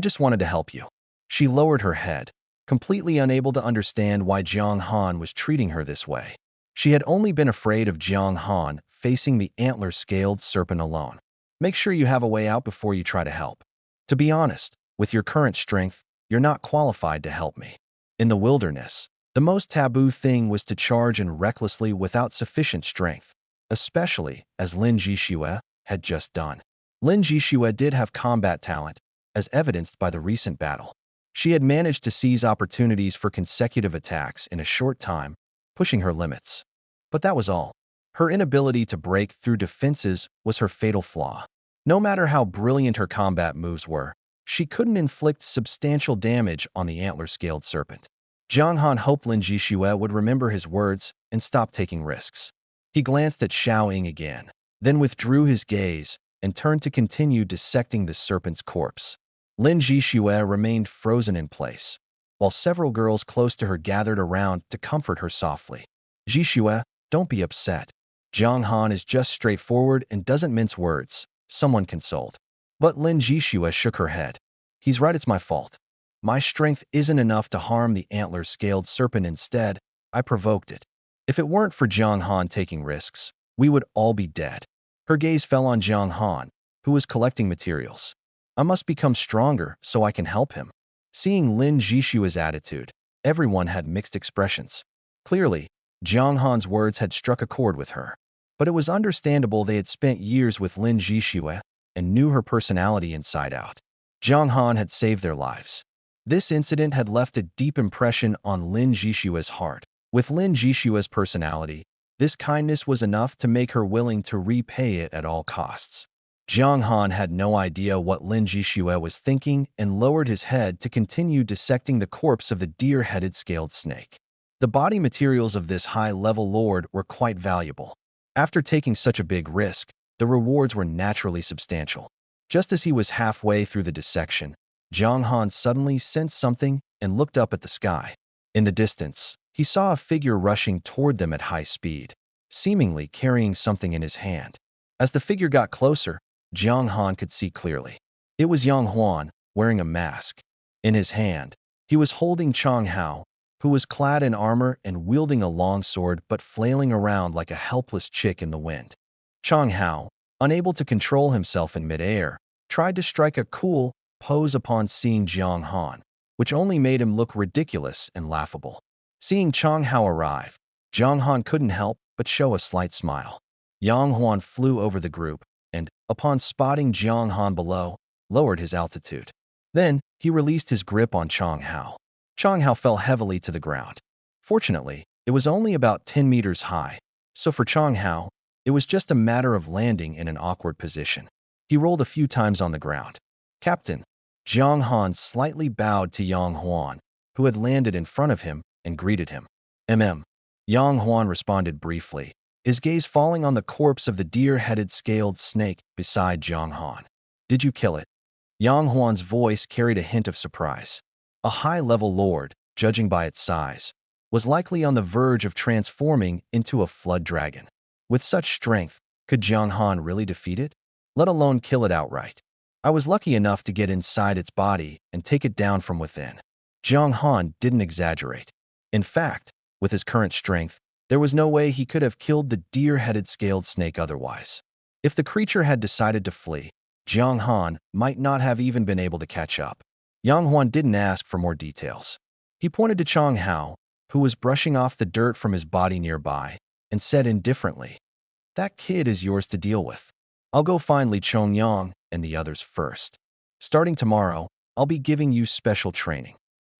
just wanted to help you." She lowered her head, completely unable to understand why Jiang Han was treating her this way. She had only been afraid of Jiang Han facing the antler-scaled serpent alone. "Make sure you have a way out before you try to help. To be honest, with your current strength, you're not qualified to help me." In the wilderness, the most taboo thing was to charge in recklessly without sufficient strength, especially as Lin Zhixue had just done. Lin Zhixue did have combat talent, as evidenced by the recent battle. She had managed to seize opportunities for consecutive attacks in a short time, pushing her limits. But that was all. Her inability to break through defenses was her fatal flaw. No matter how brilliant her combat moves were, she couldn't inflict substantial damage on the antler-scaled serpent. Jiang Han hoped Lin Zhixue would remember his words and stop taking risks. He glanced at Xiao Ying again. then withdrew his gaze and turned to continue dissecting the serpent's corpse. Lin Jishue remained frozen in place, while several girls close to her gathered around to comfort her softly. Jishue, don't be upset. Jiang Han is just straightforward and doesn't mince words, someone consoled. But Lin Jishue shook her head. He's right, it's my fault. My strength isn't enough to harm the antler-scaled serpent. Instead, I provoked it. If it weren't for Jiang Han taking risks, we would all be dead. Her gaze fell on Jiang Han, who was collecting materials. I must become stronger so I can help him. Seeing Lin Jishue's attitude, everyone had mixed expressions. Clearly, Jiang Han's words had struck a chord with her. But it was understandable. They had spent years with Lin Jishue and knew her personality inside out. Jiang Han had saved their lives. This incident had left a deep impression on Lin Jishue's heart. With Lin Jishue's personality, this kindness was enough to make her willing to repay it at all costs. Jiang Han had no idea what Lin Jishue was thinking and lowered his head to continue dissecting the corpse of the deer-headed scaled snake. The body materials of this high-level lord were quite valuable. After taking such a big risk, the rewards were naturally substantial. Just as he was halfway through the dissection, Jiang Han suddenly sensed something and looked up at the sky. In the distance, he saw a figure rushing toward them at high speed, seemingly carrying something in his hand. As the figure got closer, Jiang Han could see clearly. It was Yang Huan, wearing a mask. In his hand, he was holding Chang Hao, who was clad in armor and wielding a long sword but flailing around like a helpless chick in the wind. Chang Hao, unable to control himself in midair, tried to strike a cool pose upon seeing Jiang Han, which only made him look ridiculous and laughable. Seeing Chang Hao arrive, Jiang Han couldn't help but show a slight smile. Yang Huan flew over the group and, upon spotting Jiang Han below, lowered his altitude. Then, he released his grip on Chang Hao. Chang Hao fell heavily to the ground. Fortunately, it was only about 10 meters high, so for Chang Hao, it was just a matter of landing in an awkward position. He rolled a few times on the ground. Captain, Jiang Han slightly bowed to Yang Huan, who had landed in front of him, and greeted him. Yang Huan responded briefly, his gaze falling on the corpse of the deer-headed scaled snake beside Jiang Han. Did you kill it? Yang Huan's voice carried a hint of surprise. A high-level lord, judging by its size, was likely on the verge of transforming into a flood dragon. With such strength, could Jiang Han really defeat it? Let alone kill it outright. I was lucky enough to get inside its body and take it down from within. Jiang Han didn't exaggerate. In fact, with his current strength, there was no way he could have killed the deer-headed scaled snake otherwise. If the creature had decided to flee, Jiang Han might not have even been able to catch up. Yang Huan didn't ask for more details. He pointed to Chang Hao, who was brushing off the dirt from his body nearby, and said indifferently, "That kid is yours to deal with. I'll go find Li Chongyang and the others first. Starting tomorrow, I'll be giving you special training."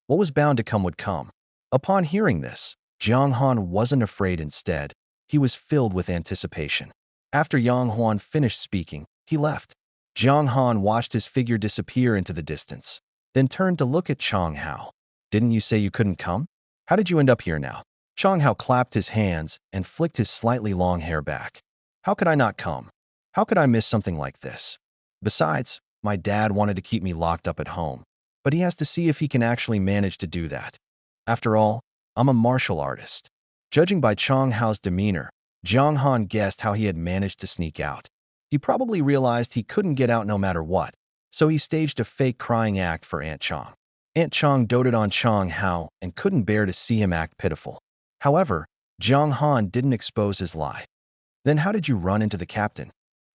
What was bound to come would come. Upon hearing this, Jiang Han wasn't afraid. Instead, he was filled with anticipation. After Yang Huan finished speaking, he left. Jiang Han watched his figure disappear into the distance, then turned to look at Chang Hao. "Didn't you say you couldn't come? How did you end up here now?" Chang Hao clapped his hands and flicked his slightly long hair back. "How could I not come? How could I miss something like this? Besides, my dad wanted to keep me locked up at home, but he has to see if he can actually manage to do that. After all, I'm a martial artist." Judging by Chang Hao's demeanor, Jiang Han guessed how he had managed to sneak out. He probably realized he couldn't get out no matter what, so he staged a fake crying act for Aunt Chang. Aunt Chang doted on Chang Hao and couldn't bear to see him act pitiful. However, Jiang Han didn't expose his lie. "Then how did you run into the captain?"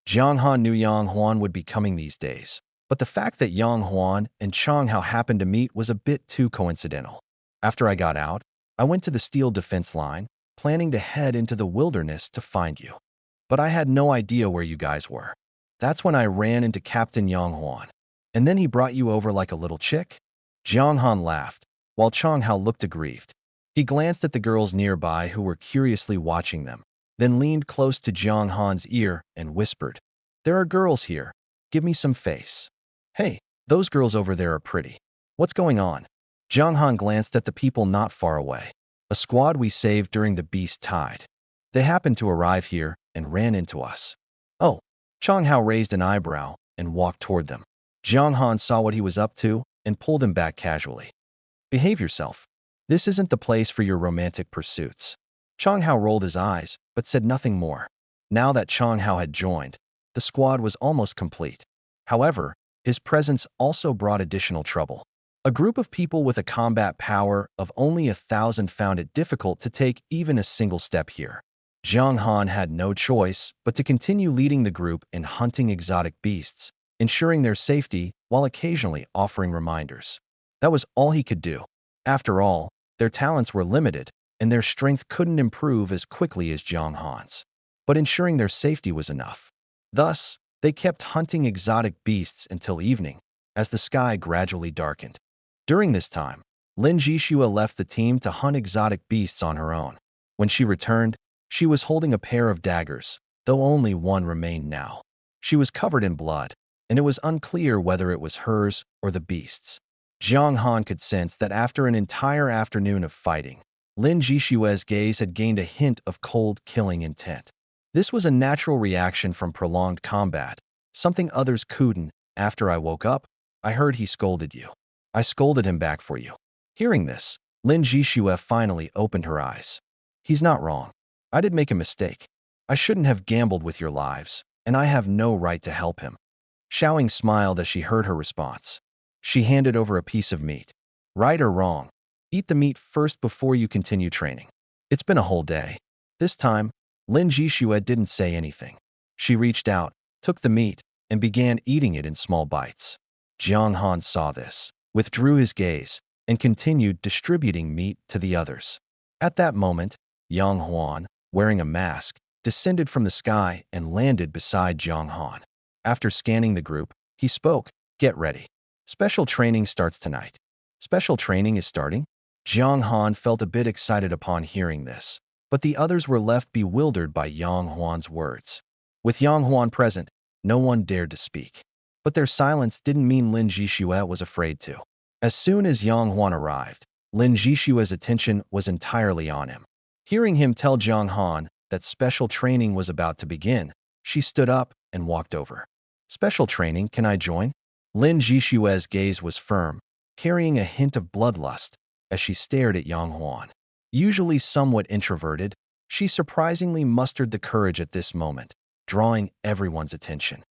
Jiang Han knew Yang Huan would be coming these days, but the fact that Yang Huan and Chang Hao happened to meet was a bit too coincidental. "After I got out, I went to the steel defense line, planning to head into the wilderness to find you. But I had no idea where you guys were. That's when I ran into Captain Yang Huan. And then he brought you over like a little chick?" Jiang Han laughed, while Chang Hao looked aggrieved. He glanced at the girls nearby who were curiously watching them, then leaned close to Jiang Han's ear and whispered, "There are girls here. Give me some face." "Hey, those girls over there are pretty. What's going on?" Jiang Han glanced at the people not far away. "A squad we saved during the beast tide. They happened to arrive here and ran into us. Oh, Chang Hao raised an eyebrow and walked toward them. Jiang Han saw what he was up to and pulled him back casually. Behave yourself. This isn't the place for your romantic pursuits. Chang Hao rolled his eyes, but said nothing more. Now that Chang Hao had joined, the squad was almost complete. However, his presence also brought additional trouble. A group of people with a combat power of only 1,000 found it difficult to take even a single step here. Jiang Han had no choice but to continue leading the group in hunting exotic beasts, ensuring their safety while occasionally offering reminders. That was all he could do. After all, their talents were limited, and their strength couldn't improve as quickly as Jiang Han's. But ensuring their safety was enough. Thus, they kept hunting exotic beasts until evening, as the sky gradually darkened. During this time, Lin Jishua left the team to hunt exotic beasts on her own. When she returned, she was holding a pair of daggers, though only one remained now. She was covered in blood, and it was unclear whether it was hers or the beast's. Jiang Han could sense that after an entire afternoon of fighting, Lin Jishua's gaze had gained a hint of cold, killing intent. This was a natural reaction from prolonged combat, something others couldn't. After I woke up, I heard he scolded you. I scolded him back for you. Hearing this, Lin Jishua finally opened her eyes. He's not wrong. I did make a mistake. I shouldn't have gambled with your lives, and I have no right to help him. Xiaoying smiled as she heard her response. She handed over a piece of meat. Right or wrong, eat the meat first before you continue training. It's been a whole day. This time, Lin Jishua didn't say anything. She reached out, took the meat, and began eating it in small bites. Jiang Han saw this, withdrew his gaze, and continued distributing meat to the others. At that moment, Yang Huan, wearing a mask, descended from the sky and landed beside Jiang Han. After scanning the group, he spoke, "Get ready. Special training starts tonight." Special training is starting? Jiang Han felt a bit excited upon hearing this, but the others were left bewildered by Yang Huan's words. With Yang Huan present, no one dared to speak. But their silence didn't mean Lin Jishua was afraid to. As soon as Yang Huan arrived, Lin Jishua's attention was entirely on him. Hearing him tell Jiang Han that special training was about to begin, she stood up and walked over. Special training, can I join? Lin Jishua's gaze was firm, carrying a hint of bloodlust as she stared at Yang Huan. Usually somewhat introverted, she surprisingly mustered the courage at this moment, drawing everyone's attention.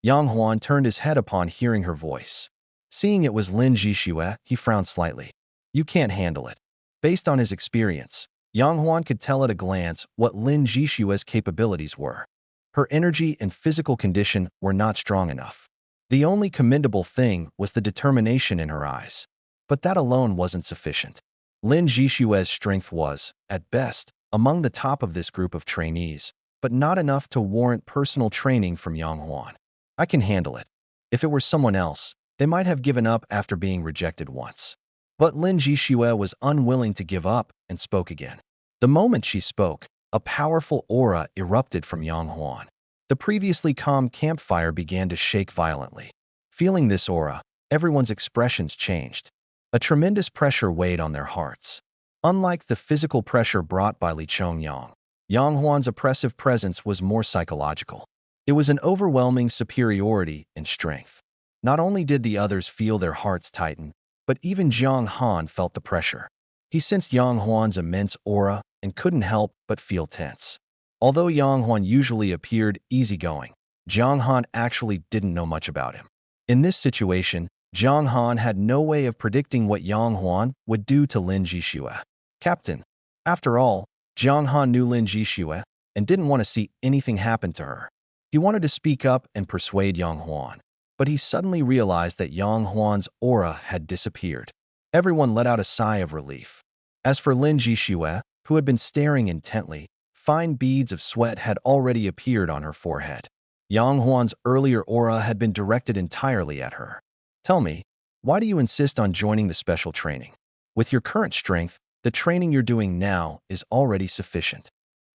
Yang Huan turned his head upon hearing her voice. Seeing it was Lin Jishua, he frowned slightly. You can't handle it. Based on his experience, Yang Huan could tell at a glance what Lin Jishua's capabilities were. Her energy and physical condition were not strong enough. The only commendable thing was the determination in her eyes. But that alone wasn't sufficient. Lin Jishua's strength was, at best, among the top of this group of trainees, but not enough to warrant personal training from Yang Huan. I can handle it. If it were someone else, they might have given up after being rejected once. But Lin Jishua was unwilling to give up and spoke again. The moment she spoke, a powerful aura erupted from Yang Huan. The previously calm campfire began to shake violently. Feeling this aura, everyone's expressions changed. A tremendous pressure weighed on their hearts. Unlike the physical pressure brought by Li Chongyang, Yang Huan's oppressive presence was more psychological. It was an overwhelming superiority in strength. Not only did the others feel their hearts tighten, but even Jiang Han felt the pressure. He sensed Yang Huan's immense aura and couldn't help but feel tense. Although Yang Huan usually appeared easygoing, Jiang Han actually didn't know much about him. In this situation, Jiang Han had no way of predicting what Yang Huan would do to Lin Jishua. Captain. After all, Jiang Han knew Lin Jishua and didn't want to see anything happen to her. He wanted to speak up and persuade Yang Huan, but he suddenly realized that Yang Huan's aura had disappeared. Everyone let out a sigh of relief. As for Lin Jishua, who had been staring intently, fine beads of sweat had already appeared on her forehead. Yang Huan's earlier aura had been directed entirely at her. Tell me, why do you insist on joining the special training? With your current strength, the training you're doing now is already sufficient.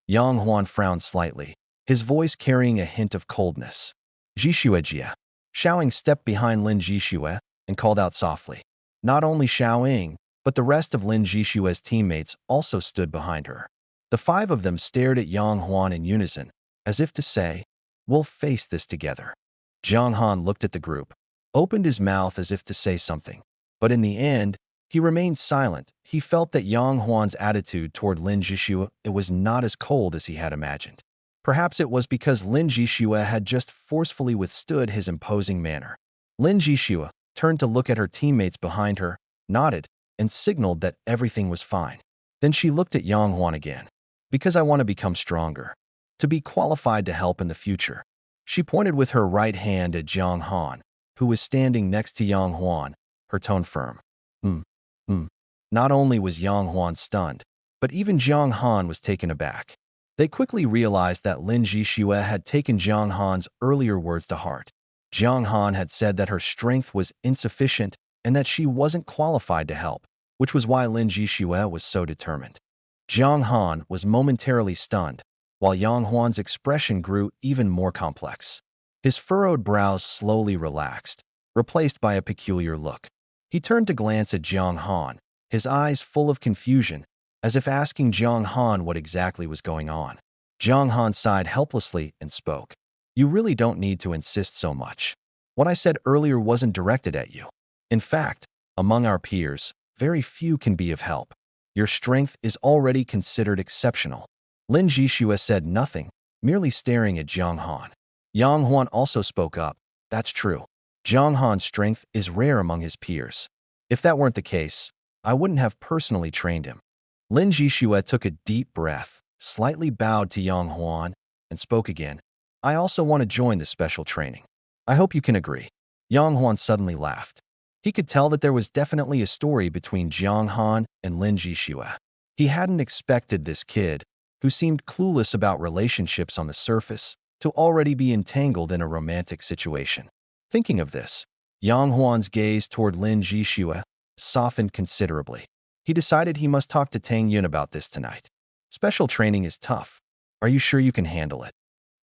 Yang Huan frowned slightly, his voice carrying a hint of coldness. Jishua Jia. Xiaoying stepped behind Lin Jishua and called out softly. Not only Xiaoying, but the rest of Lin Jishua's teammates also stood behind her. The five of them stared at Yang Huan in unison, as if to say, We'll face this together. Jiang Han looked at the group, opened his mouth as if to say something, but in the end, he remained silent. He felt that Yang Huan's attitude toward Lin Zhixue was not as cold as he had imagined. Perhaps it was because Lin Zhixue had just forcefully withstood his imposing manner. Lin Zhixue turned to look at her teammates behind her, nodded, and signaled that everything was fine. Then she looked at Yang Huan again. Because I want to become stronger, to be qualified to help in the future. She pointed with her right hand at Jiang Han, who was standing next to Yang Huan, her tone firm. Hmm. Not only was Yang Huan stunned, but even Jiang Han was taken aback. They quickly realized that Lin Zhixue had taken Jiang Han's earlier words to heart. Jiang Han had said that her strength was insufficient and that she wasn't qualified to help, which was why Lin Zhixue was so determined. Jiang Han was momentarily stunned, while Yang Huan's expression grew even more complex. His furrowed brows slowly relaxed, replaced by a peculiar look. He turned to glance at Jiang Han, his eyes full of confusion, as if asking Jiang Han what exactly was going on. Jiang Han sighed helplessly and spoke. You really don't need to insist so much. What I said earlier wasn't directed at you. In fact, among our peers, very few can be of help. Your strength is already considered exceptional. Lin Zhixue said nothing, merely staring at Jiang Han. Yang Huan also spoke up. That's true. Jiang Han's strength is rare among his peers. If that weren't the case, I wouldn't have personally trained him. Lin Zhixue took a deep breath, slightly bowed to Yang Huan, and spoke again. I also want to join the special training. I hope you can agree. Yang Huan suddenly laughed. He could tell that there was definitely a story between Jiang Han and Lin Zhixue. He hadn't expected this kid, who seemed clueless about relationships on the surface, to already be entangled in a romantic situation. Thinking of this, Yang Huan's gaze toward Lin Zhixue softened considerably. He decided he must talk to Tang Yun about this tonight. Special training is tough. Are you sure you can handle it?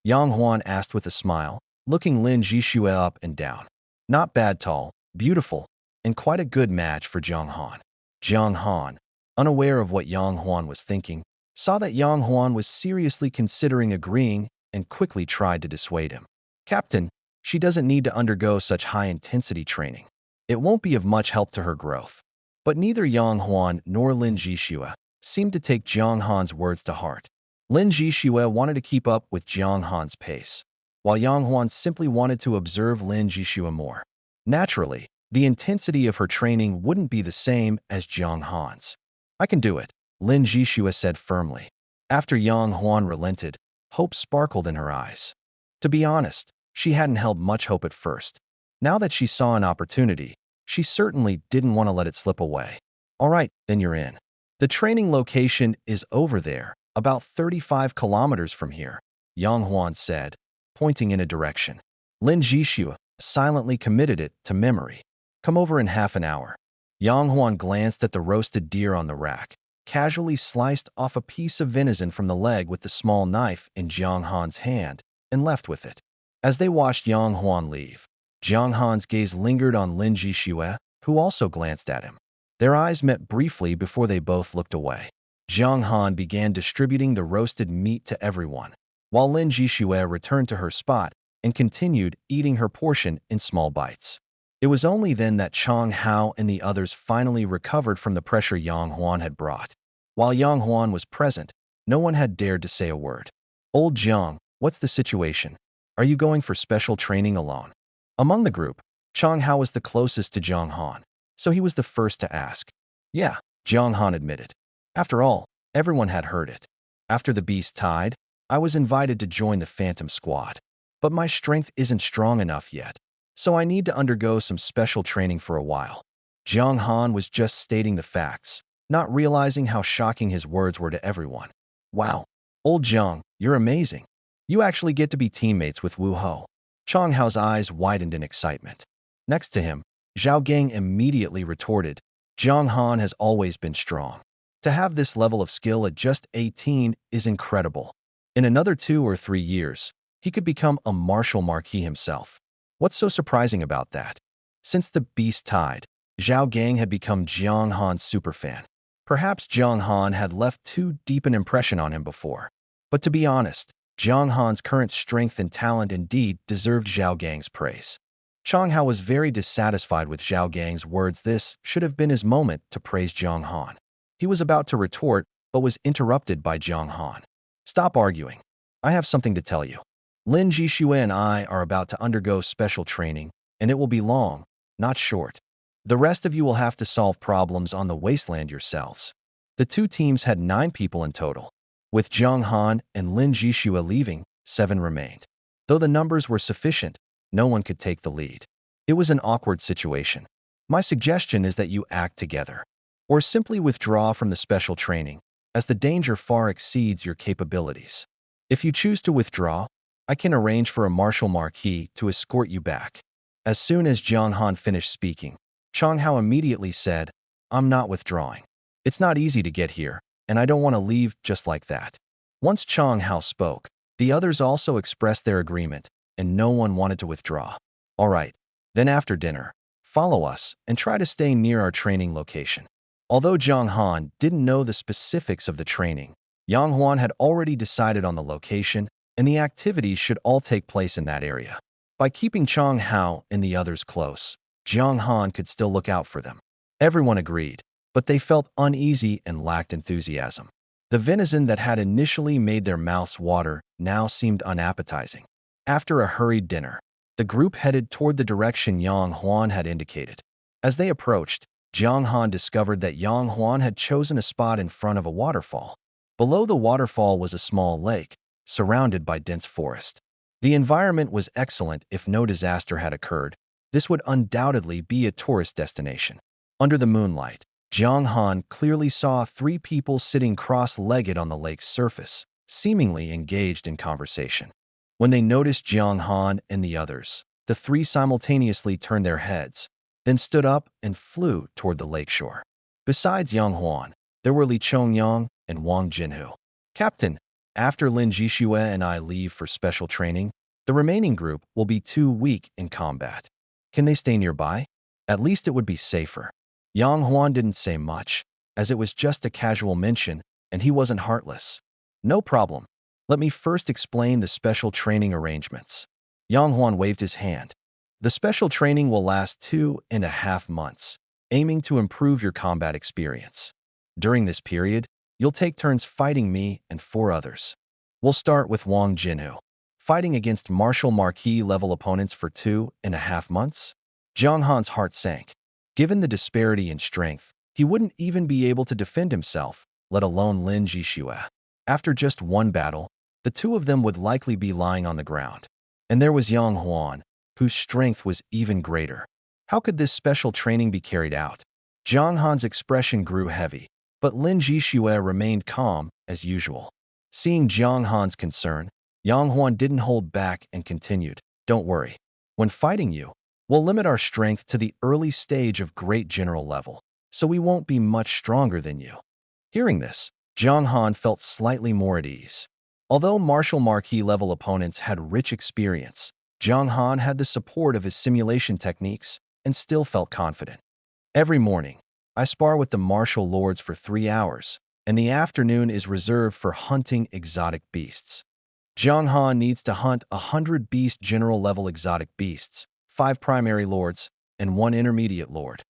Yang Huan asked with a smile, looking Lin Zhixue up and down. Not bad, tall, beautiful, and quite a good match for Jiang Han. Jiang Han, unaware of what Yang Huan was thinking, saw that Yang Huan was seriously considering agreeing and quickly tried to dissuade him. Captain, she doesn't need to undergo such high-intensity training. It won't be of much help to her growth. But neither Yang Huan nor Lin Zhixue seemed to take Jiang Han's words to heart. Lin Zhixue wanted to keep up with Jiang Han's pace, while Yang Huan simply wanted to observe Lin Zhixue more. Naturally, the intensity of her training wouldn't be the same as Jiang Han's. I can do it, Lin Zhixue said firmly. After Yang Huan relented, hope sparkled in her eyes. To be honest, she hadn't held much hope at first. Now that she saw an opportunity, she certainly didn't want to let it slip away. All right, then you're in. The training location is over there, about 35 kilometers from here, Yang Huan said, pointing in a direction. Lin Zhixue silently committed it to memory. Come over in half an hour. Yang Huan glanced at the roasted deer on the rack, casually sliced off a piece of venison from the leg with the small knife in Jiang Han's hand, and left with it. As they watched Yang Huan leave, Jiang Han's gaze lingered on Lin Zhixue, who also glanced at him. Their eyes met briefly before they both looked away. Jiang Han began distributing the roasted meat to everyone, while Lin Zhixue returned to her spot and continued eating her portion in small bites. It was only then that Chang Hao and the others finally recovered from the pressure Yang Huan had brought. While Yang Huan was present, no one had dared to say a word. Old Jiang, what's the situation? Are you going for special training alone? Among the group, Chang Hao was the closest to Jiang Han, so he was the first to ask. Yeah, Jiang Han admitted. After all, everyone had heard it. After the beast tied, I was invited to join the Phantom Squad. But my strength isn't strong enough yet, so I need to undergo some special training for a while. Jiang Han was just stating the facts, not realizing how shocking his words were to everyone. Wow, old Jiang, you're amazing. You actually get to be teammates with Wu Ho. Chang Hao's eyes widened in excitement. Next to him, Zhao Gang immediately retorted, Jiang Han has always been strong. To have this level of skill at just 18 is incredible. In another 2 or 3 years, he could become a martial marquis himself. What's so surprising about that? Since the beast tied, Zhao Gang had become Jiang Han's superfan. Perhaps Jiang Han had left too deep an impression on him before. But to be honest, Jiang Han's current strength and talent indeed deserved Zhao Gang's praise. Chang Hao was very dissatisfied with Zhao Gang's words. This should have been his moment to praise Jiang Han. He was about to retort, but was interrupted by Jiang Han. Stop arguing. I have something to tell you. Lin Jishue and I are about to undergo special training, and it will be long, not short. The rest of you will have to solve problems on the wasteland yourselves. The two teams had 9 people in total. With Jiang Han and Lin Jishue leaving, 7 remained. Though the numbers were sufficient, no one could take the lead. It was an awkward situation. My suggestion is that you act together, or simply withdraw from the special training, as the danger far exceeds your capabilities. If you choose to withdraw, I can arrange for a Marshal Marquis to escort you back. As soon as Jiang Han finished speaking, Chang Hao immediately said, I'm not withdrawing. It's not easy to get here, and I don't want to leave just like that. Once Chang Hao spoke, the others also expressed their agreement, and no one wanted to withdraw. All right, then after dinner, follow us and try to stay near our training location. Although Jiang Han didn't know the specifics of the training, Yang Huan had already decided on the location, and the activities should all take place in that area. By keeping Chang Hao and the others close, Jiang Han could still look out for them. Everyone agreed, but they felt uneasy and lacked enthusiasm. The venison that had initially made their mouths water now seemed unappetizing. After a hurried dinner, the group headed toward the direction Yang Huan had indicated. As they approached, Jiang Han discovered that Yang Huan had chosen a spot in front of a waterfall. Below the waterfall was a small lake, surrounded by dense forest. The environment was excellent if no disaster had occurred. This would undoubtedly be a tourist destination. Under the moonlight, Jiang Han clearly saw 3 people sitting cross-legged on the lake's surface, seemingly engaged in conversation. When they noticed Jiang Han and the others, the 3 simultaneously turned their heads, then stood up and flew toward the lakeshore. Besides Yang Huan, there were Li Chongyang and Wang Jinhu. Captain, after Lin Jishue and I leave for special training, the remaining group will be too weak in combat. Can they stay nearby? At least it would be safer. Yang Huan didn't say much, as it was just a casual mention, and he wasn't heartless. No problem. Let me first explain the special training arrangements. Yang Huan waved his hand. The special training will last 2.5 months, aiming to improve your combat experience. During this period, you'll take turns fighting me and 4 others. We'll start with Wang Jinhu, fighting against Marshal Marquis level opponents for 2.5 months. Jiang Han's heart sank. Given the disparity in strength, he wouldn't even be able to defend himself, let alone Lin Jishue. After just 1 battle, the 2 of them would likely be lying on the ground. And there was Yang Huan, whose strength was even greater. How could this special training be carried out? Jiang Han's expression grew heavy, but Lin Jishue remained calm as usual. Seeing Jiang Han's concern, Yang Huan didn't hold back and continued, Don't worry. When fighting you, we'll limit our strength to the early stage of great general level, so we won't be much stronger than you. Hearing this, Jiang Han felt slightly more at ease. Although Marshal Marquis level opponents had rich experience, Jiang Han had the support of his simulation techniques and still felt confident. Every morning, I spar with the martial lords for 3 hours, and the afternoon is reserved for hunting exotic beasts. Jiang Han needs to hunt 100 beast general level exotic beasts, 5 primary lords, and 1 intermediate lord.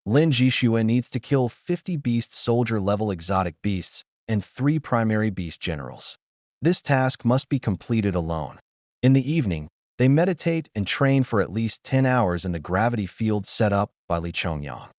Lin Jishue needs to kill 50 beast soldier level exotic beasts and 3 primary beast generals. This task must be completed alone. In the evening, they meditate and train for at least 10 hours in the gravity field set up by Li Chongyang.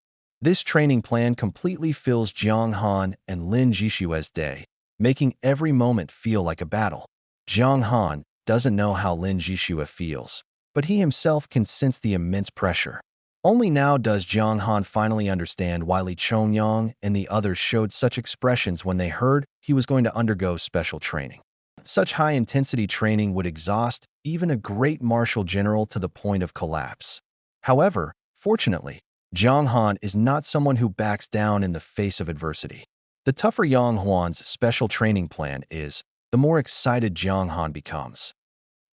This training plan completely fills Jiang Han and Lin Jishue's day, making every moment feel like a battle. Jiang Han doesn't know how Lin Jishue feels, but he himself can sense the immense pressure. Only now does Jiang Han finally understand why Li Chongyang and the others showed such expressions when they heard he was going to undergo special training. Such high-intensity training would exhaust even a great martial general to the point of collapse. However, fortunately, Jiang Han is not someone who backs down in the face of adversity. The tougher Yang Huan's special training plan is, the more excited Jiang Han becomes.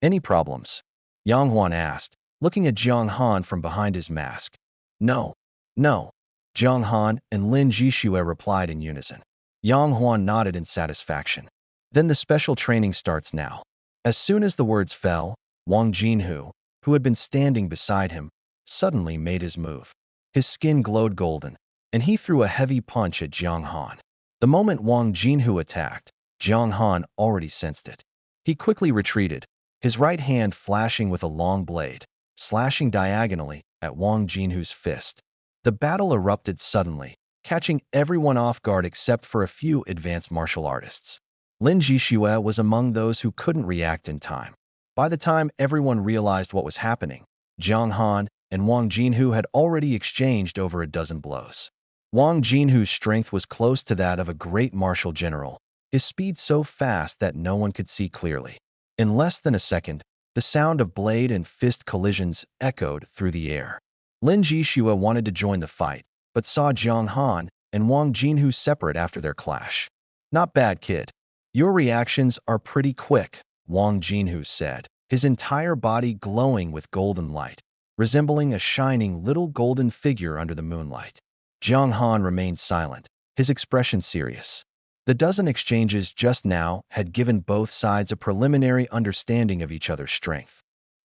Any problems? Yang Huan asked, looking at Jiang Han from behind his mask. No. Jiang Han and Lin Jishue replied in unison. Yang Huan nodded in satisfaction. Then the special training starts now. As soon as the words fell, Wang Jinhu, who had been standing beside him, suddenly made his move. His skin glowed golden, and he threw a heavy punch at Jiang Han. The moment Wang Jinhu attacked, Jiang Han already sensed it. He quickly retreated, his right hand flashing with a long blade, slashing diagonally at Wang Jinhu's fist. The battle erupted suddenly, catching everyone off guard except for a few advanced martial artists. Lin Jixue was among those who couldn't react in time. By the time everyone realized what was happening, Jiang Han and Wang Jinhu had already exchanged over a dozen blows. Wang Jinhu's strength was close to that of a great martial general, his speed so fast that no one could see clearly. In less than a second, the sound of blade and fist collisions echoed through the air. Lin Jixue wanted to join the fight, but saw Jiang Han and Wang Jinhu separate after their clash. "Not bad, kid. Your reactions are pretty quick," Wang Jinhu said, his entire body glowing with golden light, resembling a shining little golden figure under the moonlight. Jiang Han remained silent, his expression serious. The dozen exchanges just now had given both sides a preliminary understanding of each other's strength.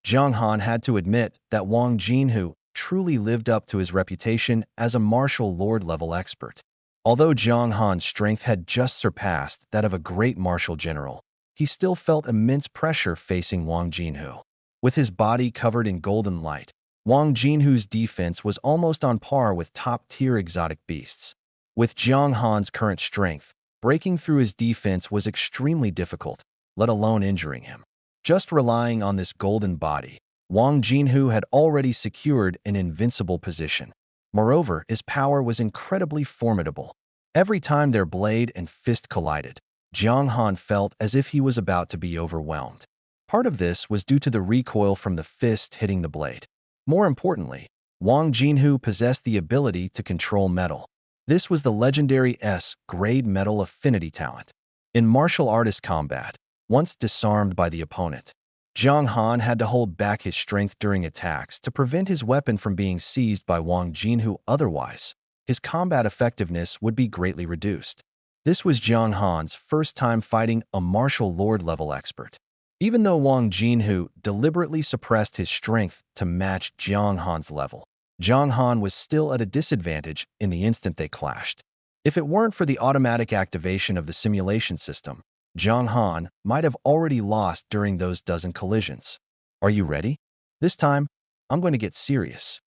Jiang Han had to admit that Wang Jinhu truly lived up to his reputation as a martial lord-level expert. Although Jiang Han's strength had just surpassed that of a great martial general, he still felt immense pressure facing Wang Jinhu. With his body covered in golden light, Wang Jinhu's defense was almost on par with top-tier exotic beasts. With Jiang Han's current strength, breaking through his defense was extremely difficult, let alone injuring him. Just relying on this golden body, Wang Jinhu had already secured an invincible position. Moreover, his power was incredibly formidable. Every time their blade and fist collided, Jiang Han felt as if he was about to be overwhelmed. Part of this was due to the recoil from the fist hitting the blade. More importantly, Wang Jinhu possessed the ability to control metal. This was the legendary S-grade metal affinity talent. In martial artist combat, once disarmed by the opponent, Jiang Han had to hold back his strength during attacks to prevent his weapon from being seized by Wang Jinhu. Otherwise, his combat effectiveness would be greatly reduced. This was Jiang Han's first time fighting a martial lord-level expert. Even though Wang Jinhu deliberately suppressed his strength to match Jiang Han's level, Jiang Han was still at a disadvantage in the instant they clashed. If it weren't for the automatic activation of the simulation system, Jiang Han might have already lost during those dozen collisions. "Are you ready? This time, I'm going to get serious."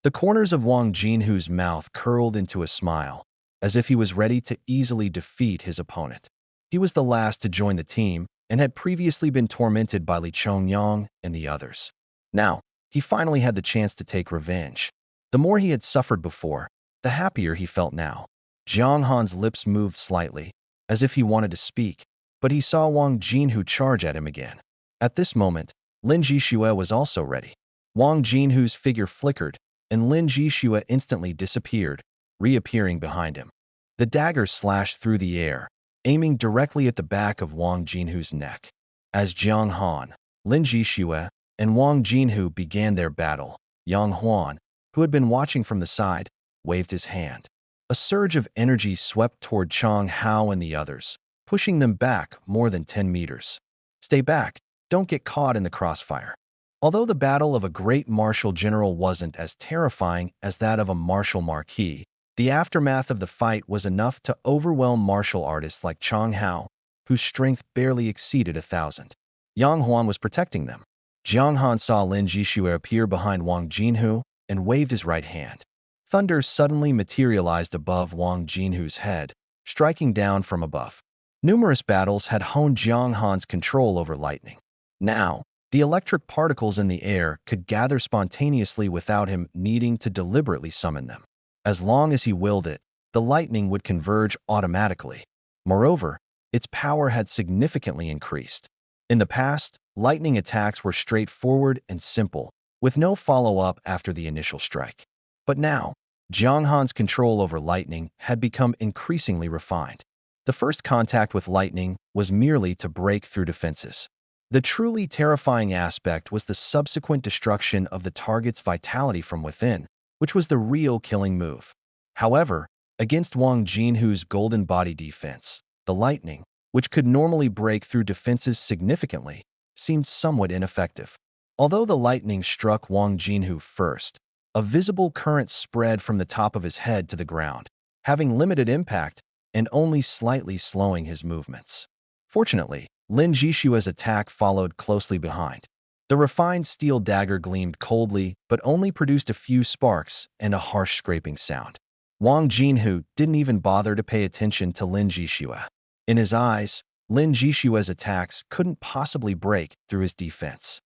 The corners of Wang Jinhu's mouth curled into a smile, as if he was ready to easily defeat his opponent. He was the last to join the team and had previously been tormented by Li Chongyang and the others. Now, he finally had the chance to take revenge. The more he had suffered before, the happier he felt now. Jiang Han's lips moved slightly, as if he wanted to speak, but he saw Wang Jinhu charge at him again. At this moment, Lin Jixue was also ready. Wang Jinhu's figure flickered, and Lin Jixue instantly disappeared, reappearing behind him. The dagger slashed through the air, aiming directly at the back of Wang Jinhu's neck. As Jiang Han, Lin Jixue, and Wang Jinhu began their battle, Yang Huan, who had been watching from the side, waved his hand. A surge of energy swept toward Chang Hao and the others, pushing them back more than 10 meters. "Stay back, don't get caught in the crossfire." Although the battle of a great martial general wasn't as terrifying as that of a martial marquis, the aftermath of the fight was enough to overwhelm martial artists like Chang Hao, whose strength barely exceeded 1,000. Yang Huan was protecting them. Jiang Han saw Lin Jixue appear behind Wang Jinhu and waved his right hand. Thunder suddenly materialized above Wang Jinhu's head, striking down from above. Numerous battles had honed Jiang Han's control over lightning. Now, the electric particles in the air could gather spontaneously without him needing to deliberately summon them. As long as he willed it, the lightning would converge automatically. Moreover, its power had significantly increased. In the past, lightning attacks were straightforward and simple, with no follow-up after the initial strike. But now, Jiang Han's control over lightning had become increasingly refined. The first contact with lightning was merely to break through defenses. The truly terrifying aspect was the subsequent destruction of the target's vitality from within, which was the real killing move. However, against Wang Jinhu's golden body defense, the lightning, which could normally break through defenses significantly, seemed somewhat ineffective. Although the lightning struck Wang Jinhu first, a visible current spread from the top of his head to the ground, having limited impact and only slightly slowing his movements. Fortunately, Lin Jishua's attack followed closely behind. The refined steel dagger gleamed coldly but only produced a few sparks and a harsh scraping sound. Wang Jinhu didn't even bother to pay attention to Lin Jishua. In his eyes, Lin Jishua's attacks couldn't possibly break through his defense.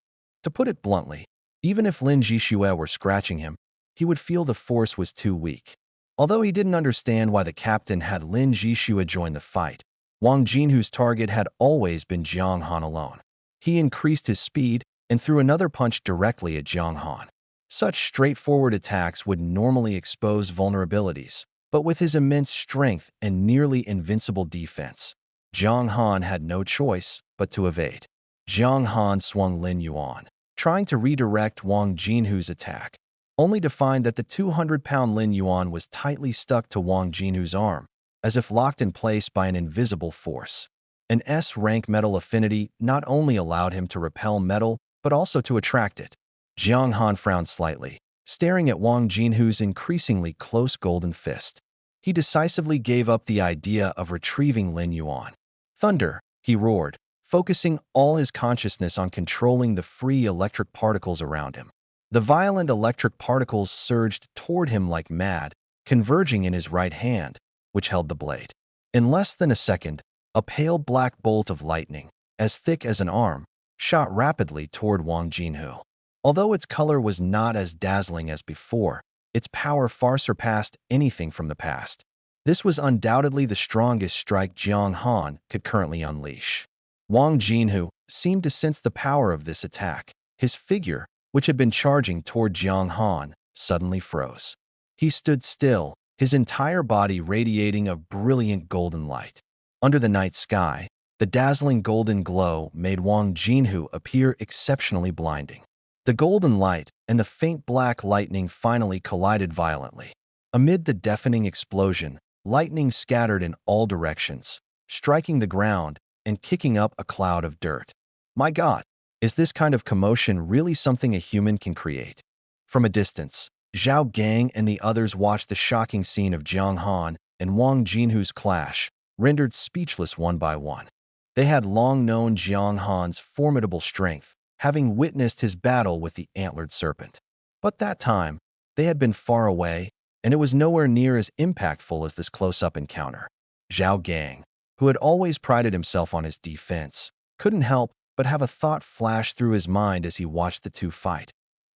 To put it bluntly, even if Lin Jishua were scratching him, he would feel the force was too weak. Although he didn't understand why the captain had Lin Jishua join the fight, Wang Jinhu's target had always been Jiang Han alone. He increased his speed and threw another punch directly at Jiang Han. Such straightforward attacks would normally expose vulnerabilities, but with his immense strength and nearly invincible defense, Jiang Han had no choice but to evade. Jiang Han swung Lin Yuan, trying to redirect Wang Jinhu's attack, only to find that the 200-pound Lin Yuan was tightly stuck to Wang Jinhu's arm, as if locked in place by an invisible force. An S-rank metal affinity not only allowed him to repel metal, but also to attract it. Jiang Han frowned slightly, staring at Wang Jinhu's increasingly close golden fist. He decisively gave up the idea of retrieving Lin Yuan. "Thunder!" he roared, focusing all his consciousness on controlling the free electric particles around him. The violent electric particles surged toward him like mad, converging in his right hand, which held the blade. In less than a second, a pale black bolt of lightning, as thick as an arm, shot rapidly toward Wang Jinhu. Although its color was not as dazzling as before, its power far surpassed anything from the past. This was undoubtedly the strongest strike Jiang Han could currently unleash. Wang Jinhu seemed to sense the power of this attack. His figure, which had been charging toward Jiang Han, suddenly froze. He stood still, his entire body radiating a brilliant golden light. Under the night sky, the dazzling golden glow made Wang Jinhu appear exceptionally blinding. The golden light and the faint black lightning finally collided violently. Amid the deafening explosion, lightning scattered in all directions, striking the ground and kicking up a cloud of dirt. My God, is this kind of commotion really something a human can create? From a distance, Zhao Gang and the others watched the shocking scene of Jiang Han and Wang Jinhu's clash, rendered speechless one by one. They had long known Jiang Han's formidable strength, having witnessed his battle with the antlered serpent. But that time, they had been far away, and it was nowhere near as impactful as this close-up encounter. Zhao Gang, who had always prided himself on his defense, couldn't help but have a thought flash through his mind as he watched the two fight.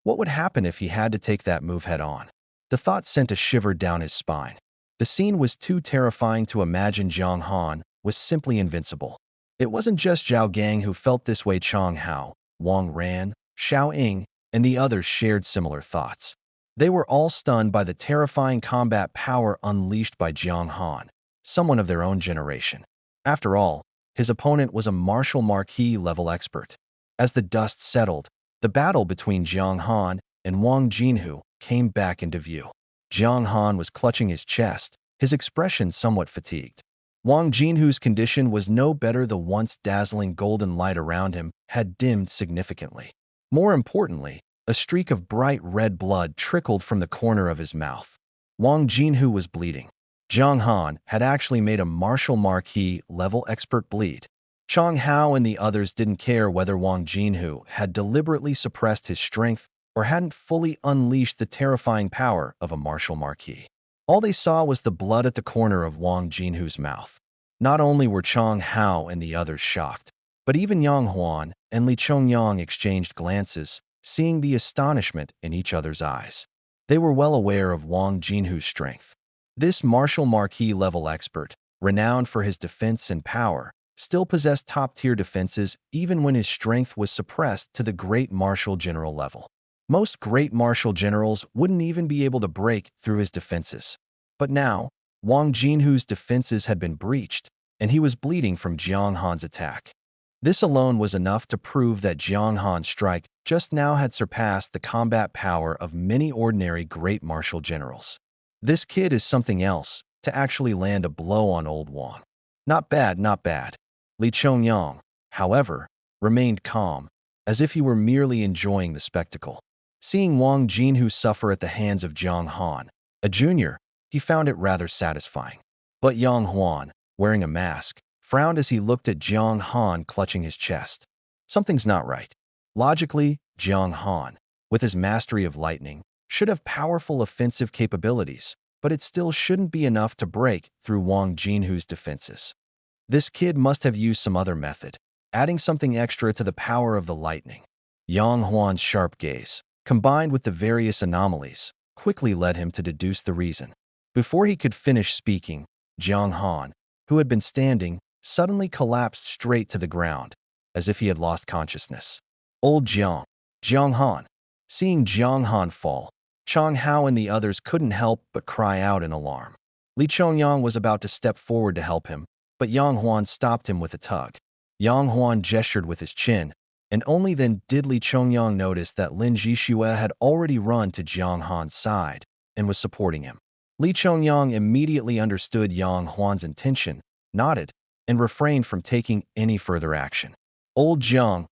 What would happen if he had to take that move head-on? The thought sent a shiver down his spine. The scene was too terrifying to imagine. Jiang Han was simply invincible. It wasn't just Zhao Gang who felt this way. Chang Hao, Wang Ran, Xiao Ying, and the others shared similar thoughts. They were all stunned by the terrifying combat power unleashed by Jiang Han, someone of their own generation. After all, his opponent was a martial marquis level expert. As the dust settled, the battle between Jiang Han and Wang Jinhu came back into view. Jiang Han was clutching his chest, his expression somewhat fatigued. Wang Jinhu's condition was no better. The once dazzling golden light around him had dimmed significantly. More importantly, a streak of bright red blood trickled from the corner of his mouth. Wang Jinhu was bleeding. Jiang Han had actually made a martial marquis level expert bleed. Chang Hao and the others didn't care whether Wang Jinhu had deliberately suppressed his strength or hadn't fully unleashed the terrifying power of a martial marquis. All they saw was the blood at the corner of Wang Jinhu's mouth. Not only were Chang Hao and the others shocked, but even Yang Huan and Li Chongyang exchanged glances, seeing the astonishment in each other's eyes. They were well aware of Wang Jinhu's strength. This martial marquis level expert, renowned for his defense and power, still possessed top-tier defenses even when his strength was suppressed to the great martial general level. Most great martial generals wouldn't even be able to break through his defenses. But now, Wang Jinhu's defenses had been breached, and he was bleeding from Jiang Han's attack. This alone was enough to prove that Jiang Han's strike just now had surpassed the combat power of many ordinary great martial generals. This kid is something else, to actually land a blow on old Wang. Not bad, not bad. Li Chongyang, however, remained calm, as if he were merely enjoying the spectacle. Seeing Wang Jinhu suffer at the hands of Jiang Han, a junior, he found it rather satisfying. But Yang Huan, wearing a mask, frowned as he looked at Jiang Han clutching his chest. Something's not right. Logically, Jiang Han, with his mastery of lightning, should have powerful offensive capabilities, but it still shouldn't be enough to break through Wang Jinhu's defenses. This kid must have used some other method, adding something extra to the power of the lightning. Yang Huan's sharp gaze, combined with the various anomalies, quickly led him to deduce the reason. Before he could finish speaking, Jiang Han, who had been standing, suddenly collapsed straight to the ground, as if he had lost consciousness. Old Jiang Han. Seeing Jiang Han fall, Chang Hao and the others couldn't help but cry out in alarm. Li Chongyang was about to step forward to help him, but Yang Huan stopped him with a tug. Yang Huan gestured with his chin, and only then did Li Chongyang notice that Lin Jixue had already run to Jiang Han's side and was supporting him. Li Chongyang immediately understood Yang Huan's intention, nodded, and refrained from taking any further action. Old Jiang.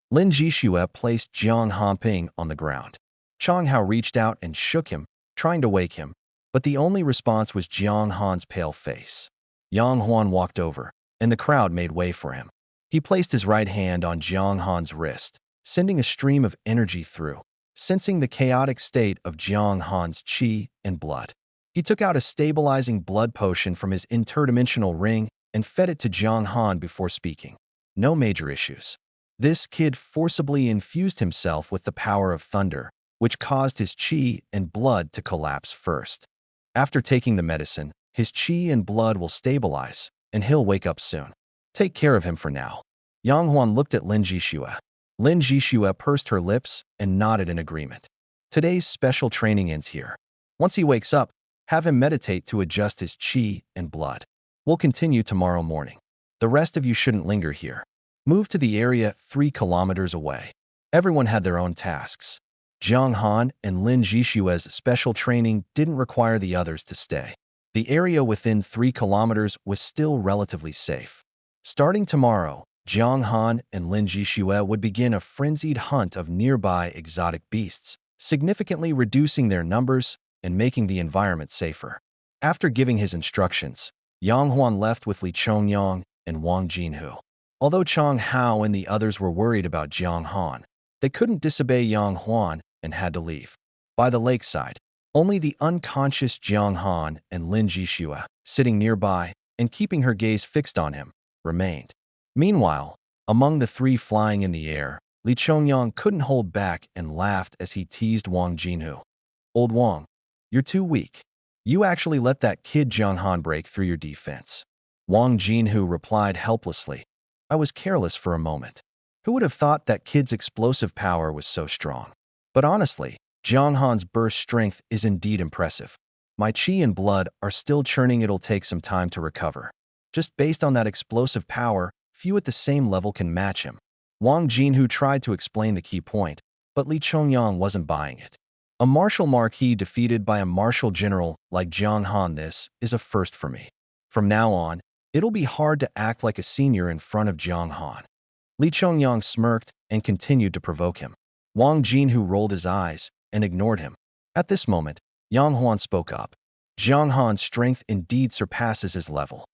Lin Jixue placed Jiang Hanping on the ground. Chang Hao reached out and shook him, trying to wake him, but the only response was Jiang Han's pale face. Yang Huan walked over, and the crowd made way for him. He placed his right hand on Jiang Han's wrist, sending a stream of energy through, sensing the chaotic state of Jiang Han's qi and blood. He took out a stabilizing blood potion from his interdimensional ring and fed it to Jiang Han before speaking. No major issues. This kid forcibly infused himself with the power of thunder, which caused his qi and blood to collapse first. After taking the medicine, his qi and blood will stabilize, and he'll wake up soon. Take care of him for now. Yang Huan looked at Lin Jixue. Lin Jixue pursed her lips and nodded in agreement. Today's special training ends here. Once he wakes up, have him meditate to adjust his qi and blood. We'll continue tomorrow morning. The rest of you shouldn't linger here. Move to the area 3 kilometers away. Everyone had their own tasks. Jiang Han and Lin Jixue's special training didn't require the others to stay. The area within 3 kilometers was still relatively safe. Starting tomorrow, Jiang Han and Lin Jixue would begin a frenzied hunt of nearby exotic beasts, significantly reducing their numbers and making the environment safer. After giving his instructions, Yang Huan left with Li Chongyang and Wang Jinhu. Although Chang Hao and the others were worried about Jiang Han, they couldn't disobey Yang Huan and had to leave. By the lakeside, only the unconscious Jiang Han and Lin Jixue, sitting nearby and keeping her gaze fixed on him, remained. Meanwhile, among the three flying in the air, Li Chongyang couldn't hold back and laughed as he teased Wang Jinhu. Old Wang, you're too weak. You actually let that kid Jiang Han break through your defense. Wang Jinhu replied helplessly. I was careless for a moment. Who would have thought that kid's explosive power was so strong? But honestly, Jiang Han's burst strength is indeed impressive. My qi and blood are still churning. It'll take some time to recover. Just based on that explosive power, few at the same level can match him. Wang Jinhu tried to explain the key point, but Li Chongyang wasn't buying it. A martial marquis defeated by a martial general like Jiang Han, this is a first for me. From now on, it'll be hard to act like a senior in front of Jiang Han. Li Chongyang smirked and continued to provoke him. Wang Jinhu rolled his eyes and ignored him. At this moment, Yang Huan spoke up. Jiang Han's strength indeed surpasses his level.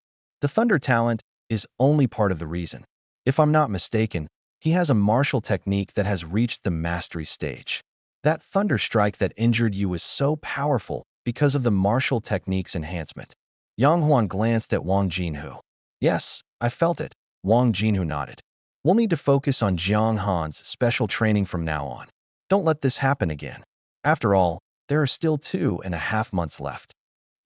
The thunder talent is only part of the reason. If I'm not mistaken, he has a martial technique that has reached the mastery stage. That thunder strike that injured you was so powerful because of the martial technique's enhancement. Yang Huan glanced at Wang Jinhu. Yes, I felt it. Wang Jinhu nodded. We'll need to focus on Jiang Han's special training from now on. Don't let this happen again. After all, there are still 2.5 months left.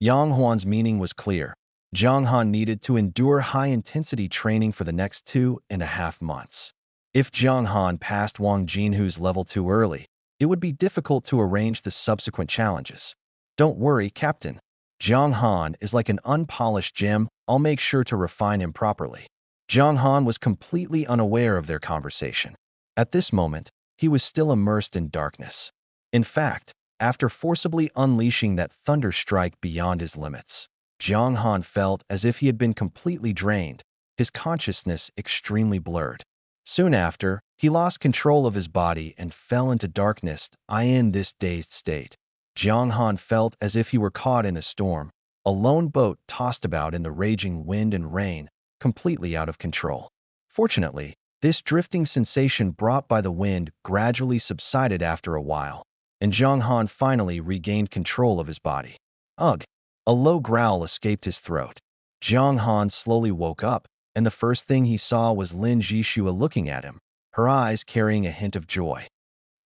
Yang Huan's meaning was clear. Jiang Han needed to endure high-intensity training for the next 2.5 months. If Jiang Han passed Wang Jinhu's level too early, it would be difficult to arrange the subsequent challenges. Don't worry, Captain. Jiang Han is like an unpolished gem. I'll make sure to refine him properly. Jiang Han was completely unaware of their conversation. At this moment, he was still immersed in darkness. In fact, after forcibly unleashing that thunder strike beyond his limits, Jiang Han felt as if he had been completely drained, his consciousness extremely blurred. Soon after, he lost control of his body and fell into darkness. In this dazed state, Jiang Han felt as if he were caught in a storm. A lone boat tossed about in the raging wind and rain, completely out of control. Fortunately, this drifting sensation brought by the wind gradually subsided after a while, and Jiang Han finally regained control of his body. Ugh! A low growl escaped his throat. Jiang Han slowly woke up, and the first thing he saw was Lin Jishua looking at him, her eyes carrying a hint of joy.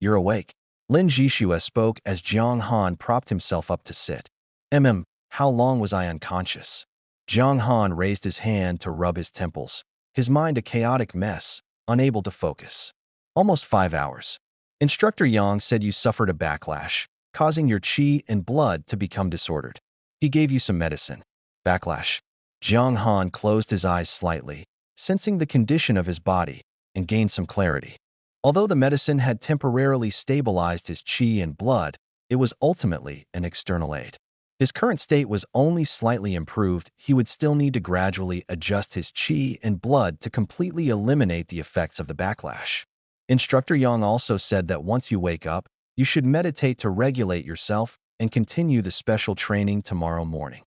"You're awake," Lin Jishua spoke as Jiang Han propped himself up to sit. How long was I unconscious?" Jiang Han raised his hand to rub his temples, his mind a chaotic mess, unable to focus. "Almost 5 hours. Instructor Yang said you suffered a backlash, causing your qi and blood to become disordered. He gave you some medicine." Backlash. Jiang Han closed his eyes slightly, sensing the condition of his body, and gained some clarity. Although the medicine had temporarily stabilized his qi and blood, it was ultimately an external aid. His current state was only slightly improved. He would still need to gradually adjust his qi and blood to completely eliminate the effects of the backlash. Instructor Yang also said that once you wake up, you should meditate to regulate yourself and continue the special training tomorrow morning.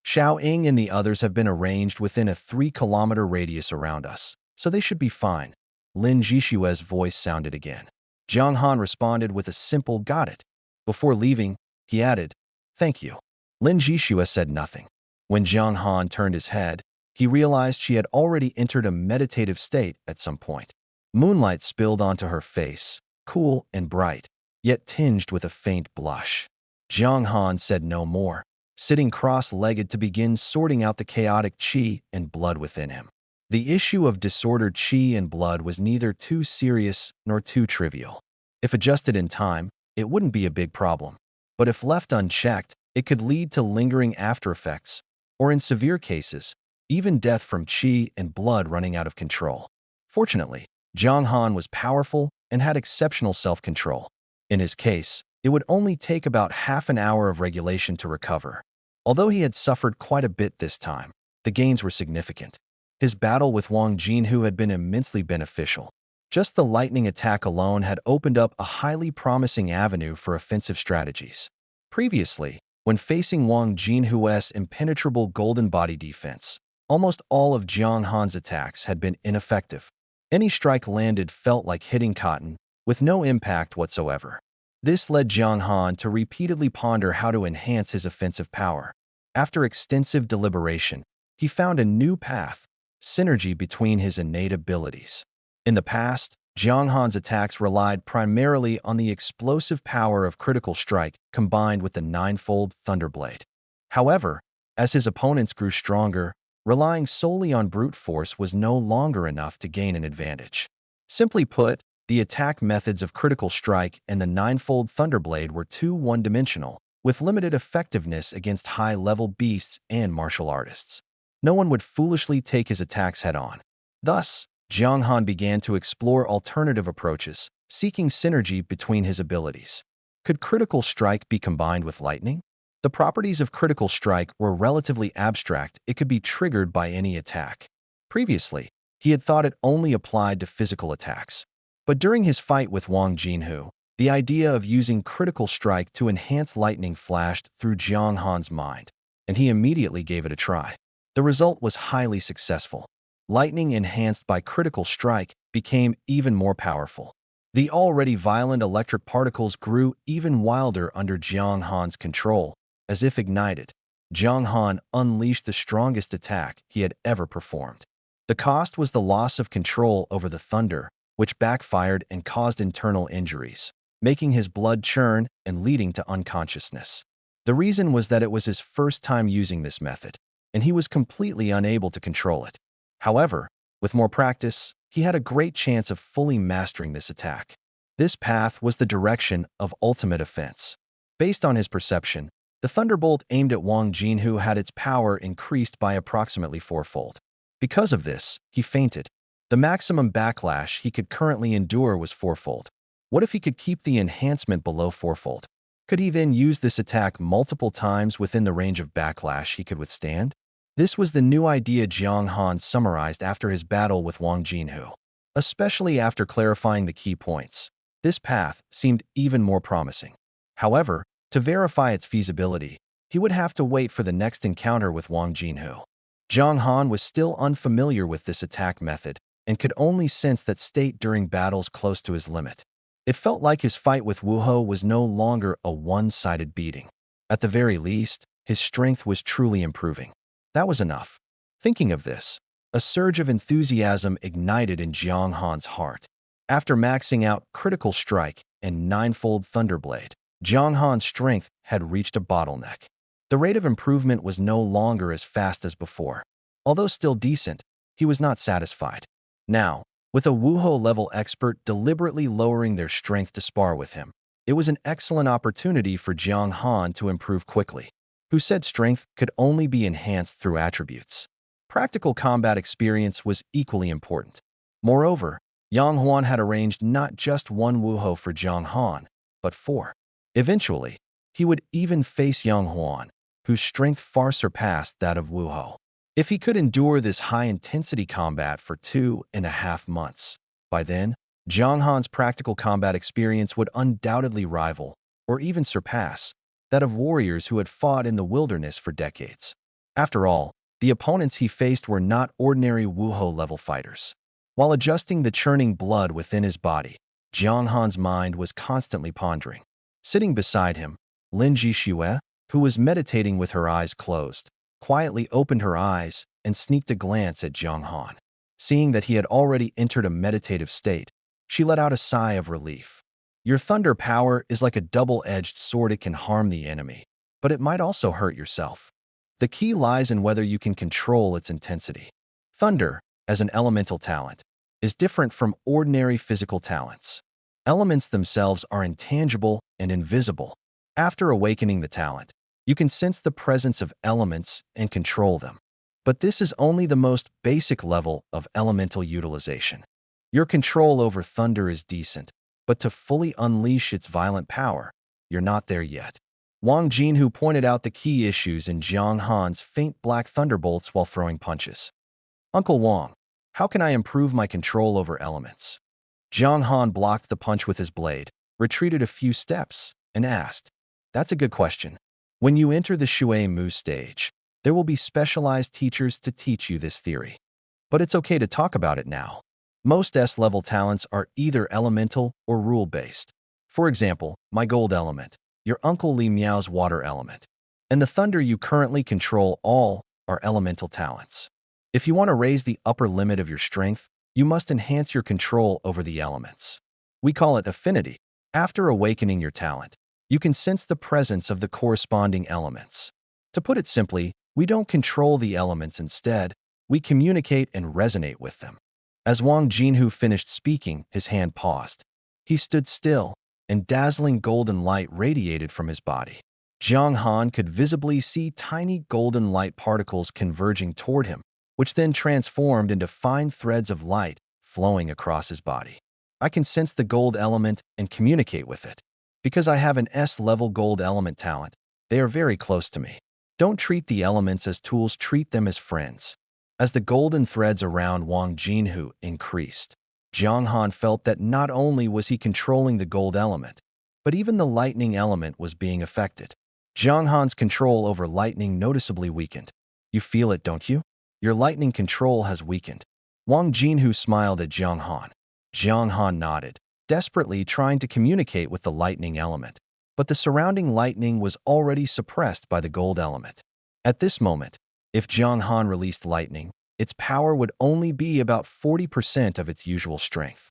Xiao Ying and the others have been arranged within a 3-kilometer radius around us, so they should be fine. Lin Jishua's voice sounded again. Jiang Han responded with a simple "got it." Before leaving, he added, "Thank you." Lin Jishua said nothing. When Jiang Han turned his head, he realized she had already entered a meditative state at some point. Moonlight spilled onto her face, cool and bright, yet tinged with a faint blush. Jiang Han said no more, sitting cross-legged to begin sorting out the chaotic qi and blood within him. The issue of disordered qi and blood was neither too serious nor too trivial. If adjusted in time, it wouldn't be a big problem. But if left unchecked, it could lead to lingering aftereffects, or in severe cases, even death from qi and blood running out of control. Fortunately, Jiang Han was powerful and had exceptional self-control. In his case, it would only take about half an hour of regulation to recover. Although he had suffered quite a bit this time, the gains were significant. His battle with Wang Jinhu had been immensely beneficial. Just the lightning attack alone had opened up a highly promising avenue for offensive strategies. Previously, when facing Wang Jinhu's impenetrable golden body defense, almost all of Jiang Han's attacks had been ineffective. Any strike landed felt like hitting cotton, with no impact whatsoever. This led Jiang Han to repeatedly ponder how to enhance his offensive power. After extensive deliberation, he found a new path: synergy between his innate abilities. In the past, Jiang Han's attacks relied primarily on the explosive power of critical strike combined with the ninefold Thunderblade. However, as his opponents grew stronger, relying solely on brute force was no longer enough to gain an advantage. Simply put, the attack methods of critical strike and the ninefold Thunderblade were too one-dimensional, with limited effectiveness against high-level beasts and martial artists. No one would foolishly take his attacks head-on. Thus, Jiang Han began to explore alternative approaches, seeking synergy between his abilities. Could critical strike be combined with lightning? The properties of critical strike were relatively abstract. It could be triggered by any attack. Previously, he had thought it only applied to physical attacks. But during his fight with Wang Jinhu, the idea of using critical strike to enhance lightning flashed through Jiang Han's mind, and he immediately gave it a try. The result was highly successful. Lightning enhanced by critical strike became even more powerful. The already violent electric particles grew even wilder under Jiang Han's control. As if ignited, Jiang Han unleashed the strongest attack he had ever performed. The cost was the loss of control over the thunder, which backfired and caused internal injuries, making his blood churn and leading to unconsciousness. The reason was that it was his first time using this method, and he was completely unable to control it. However, with more practice, he had a great chance of fully mastering this attack. This path was the direction of ultimate offense. Based on his perception, the thunderbolt aimed at Wang Jinhu had its power increased by approximately 4-fold. Because of this, he fainted. The maximum backlash he could currently endure was 4-fold. What if he could keep the enhancement below 4-fold? Could he then use this attack multiple times within the range of backlash he could withstand? This was the new idea Jiang Han summarized after his battle with Wang Jinhu. especially after clarifying the key points. This path seemed even more promising. However, to verify its feasibility, he would have to wait for the next encounter with Wang Jinhu. Zhang Han was still unfamiliar with this attack method and could only sense that state during battles close to his limit. It felt like his fight with Wu Hou was no longer a one-sided beating. At the very least, his strength was truly improving. That was enough. Thinking of this, a surge of enthusiasm ignited in Zhang Han's heart. After maxing out Critical Strike and Ninefold Thunderblade, Zhang Han's strength had reached a bottleneck. The rate of improvement was no longer as fast as before. Although still decent, he was not satisfied. Now, with a Wu Hou-level expert deliberately lowering their strength to spar with him, it was an excellent opportunity for Zhang Han to improve quickly. Who said strength could only be enhanced through attributes? Practical combat experience was equally important. Moreover, Yang Huan had arranged not just one Wu Hou for Zhang Han, but four. Eventually, he would even face Yang Huan, whose strength far surpassed that of Wu Hou. If he could endure this high-intensity combat for 2.5 months, by then, Zhang Han's practical combat experience would undoubtedly rival, or even surpass, that of warriors who had fought in the wilderness for decades. After all, the opponents he faced were not ordinary Wu Hou-level fighters. While adjusting the churning blood within his body, Zhang Han's mind was constantly pondering. Sitting beside him, Lin Jixue, who was meditating with her eyes closed, quietly opened her eyes and sneaked a glance at Zhang Han. Seeing that he had already entered a meditative state, she let out a sigh of relief. Your thunder power is like a double-edged sword. It can harm the enemy, but it might also hurt yourself. The key lies in whether you can control its intensity. Thunder, as an elemental talent, is different from ordinary physical talents. Elements themselves are intangible and invisible. After awakening the talent, you can sense the presence of elements and control them. But this is only the most basic level of elemental utilization. Your control over thunder is decent, but to fully unleash its violent power, you're not there yet. Wang Jinhu pointed out the key issues in Zhang Han's faint black thunderbolts while throwing punches. Uncle Wang, how can I improve my control over elements? Zhang Han blocked the punch with his blade, retreated a few steps, and asked, That's a good question. When you enter the Shui Mu stage, there will be specialized teachers to teach you this theory. But it's okay to talk about it now. Most S-level talents are either elemental or rule-based. For example, my gold element, your Uncle Li Miao's water element, and the thunder you currently control all are elemental talents. If you want to raise the upper limit of your strength, you must enhance your control over the elements. We call it affinity. After awakening your talent, you can sense the presence of the corresponding elements. To put it simply, we don't control the elements. Instead, we communicate and resonate with them. As Wang Jinhu finished speaking, his hand paused. He stood still, and dazzling golden light radiated from his body. Zhang Han could visibly see tiny golden light particles converging toward him, which then transformed into fine threads of light flowing across his body. I can sense the gold element and communicate with it. Because I have an S-level gold element talent, they are very close to me. Don't treat the elements as tools, treat them as friends. As the golden threads around Wang Jinhu increased, Zhang Han felt that not only was he controlling the gold element, but even the lightning element was being affected. Zhang Han's control over lightning noticeably weakened. You feel it, don't you? Your lightning control has weakened. Wang Jinhu smiled at Zhang Han. Zhang Han nodded, desperately trying to communicate with the lightning element, but the surrounding lightning was already suppressed by the gold element. At this moment, if Zhang Han released lightning, its power would only be about 40% of its usual strength.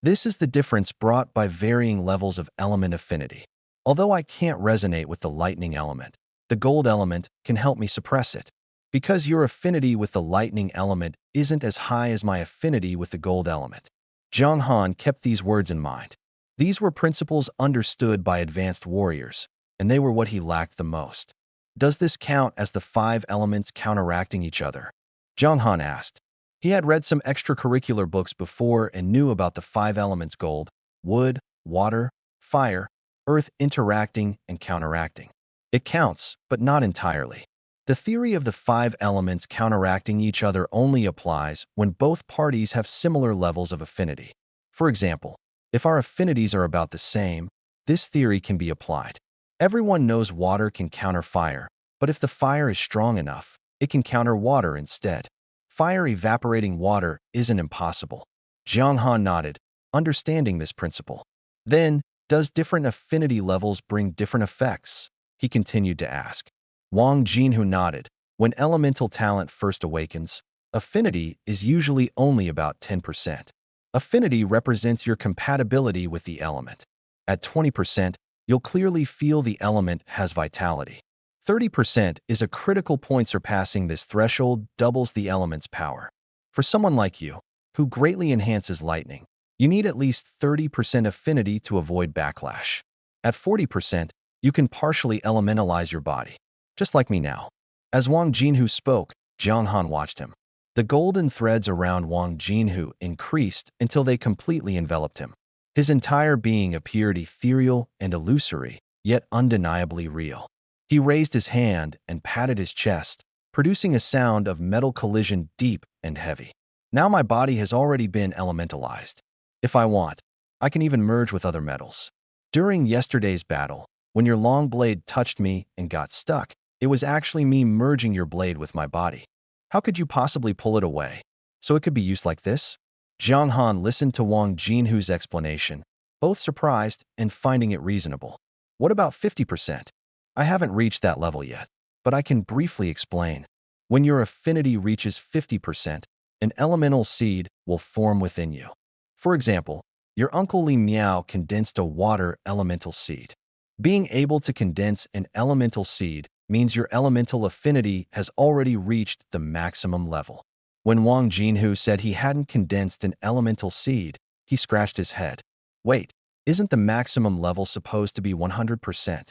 This is the difference brought by varying levels of element affinity. Although I can't resonate with the lightning element, the gold element can help me suppress it. Because your affinity with the lightning element isn't as high as my affinity with the gold element. Zhang Han kept these words in mind. These were principles understood by advanced warriors, and they were what he lacked the most. Does this count as the 5 elements counteracting each other? Zhang Han asked. He had read some extracurricular books before and knew about the 5 elements: gold, wood, water, fire, earth interacting and counteracting. It counts, but not entirely. The theory of the five elements counteracting each other only applies when both parties have similar levels of affinity. For example, if our affinities are about the same, this theory can be applied. Everyone knows water can counter fire, but if the fire is strong enough, it can counter water instead. Fire evaporating water isn't impossible. Jiang Han nodded, understanding this principle. Then, does different affinity levels bring different effects? He continued to ask. Wang Jinhu nodded. When elemental talent first awakens, affinity is usually only about 10%. Affinity represents your compatibility with the element. At 20%, you'll clearly feel the element has vitality. 30% is a critical point. Surpassing this threshold doubles the element's power. For someone like you, who greatly enhances lightning, you need at least 30% affinity to avoid backlash. At 40%, you can partially elementalize your body, just like me now. As Wang Jinhu spoke, Jiang Han watched him. The golden threads around Wang Jinhu increased until they completely enveloped him. His entire being appeared ethereal and illusory, yet undeniably real. He raised his hand and patted his chest, producing a sound of metal collision deep and heavy. Now my body has already been elementalized. If I want, I can even merge with other metals. During yesterday's battle, when your long blade touched me and got stuck, it was actually me merging your blade with my body. How could you possibly pull it away? So it could be used like this? Jiang Han listened to Wang Jinhu's explanation, both surprised and finding it reasonable. What about 50%? I haven't reached that level yet, but I can briefly explain. When your affinity reaches 50%, an elemental seed will form within you. For example, your Uncle Li Miao condensed a water elemental seed. Being able to condense an elemental seed means your elemental affinity has already reached the maximum level. When Wang Jinhu said he hadn't condensed an elemental seed, he scratched his head. Wait, isn't the maximum level supposed to be 100%?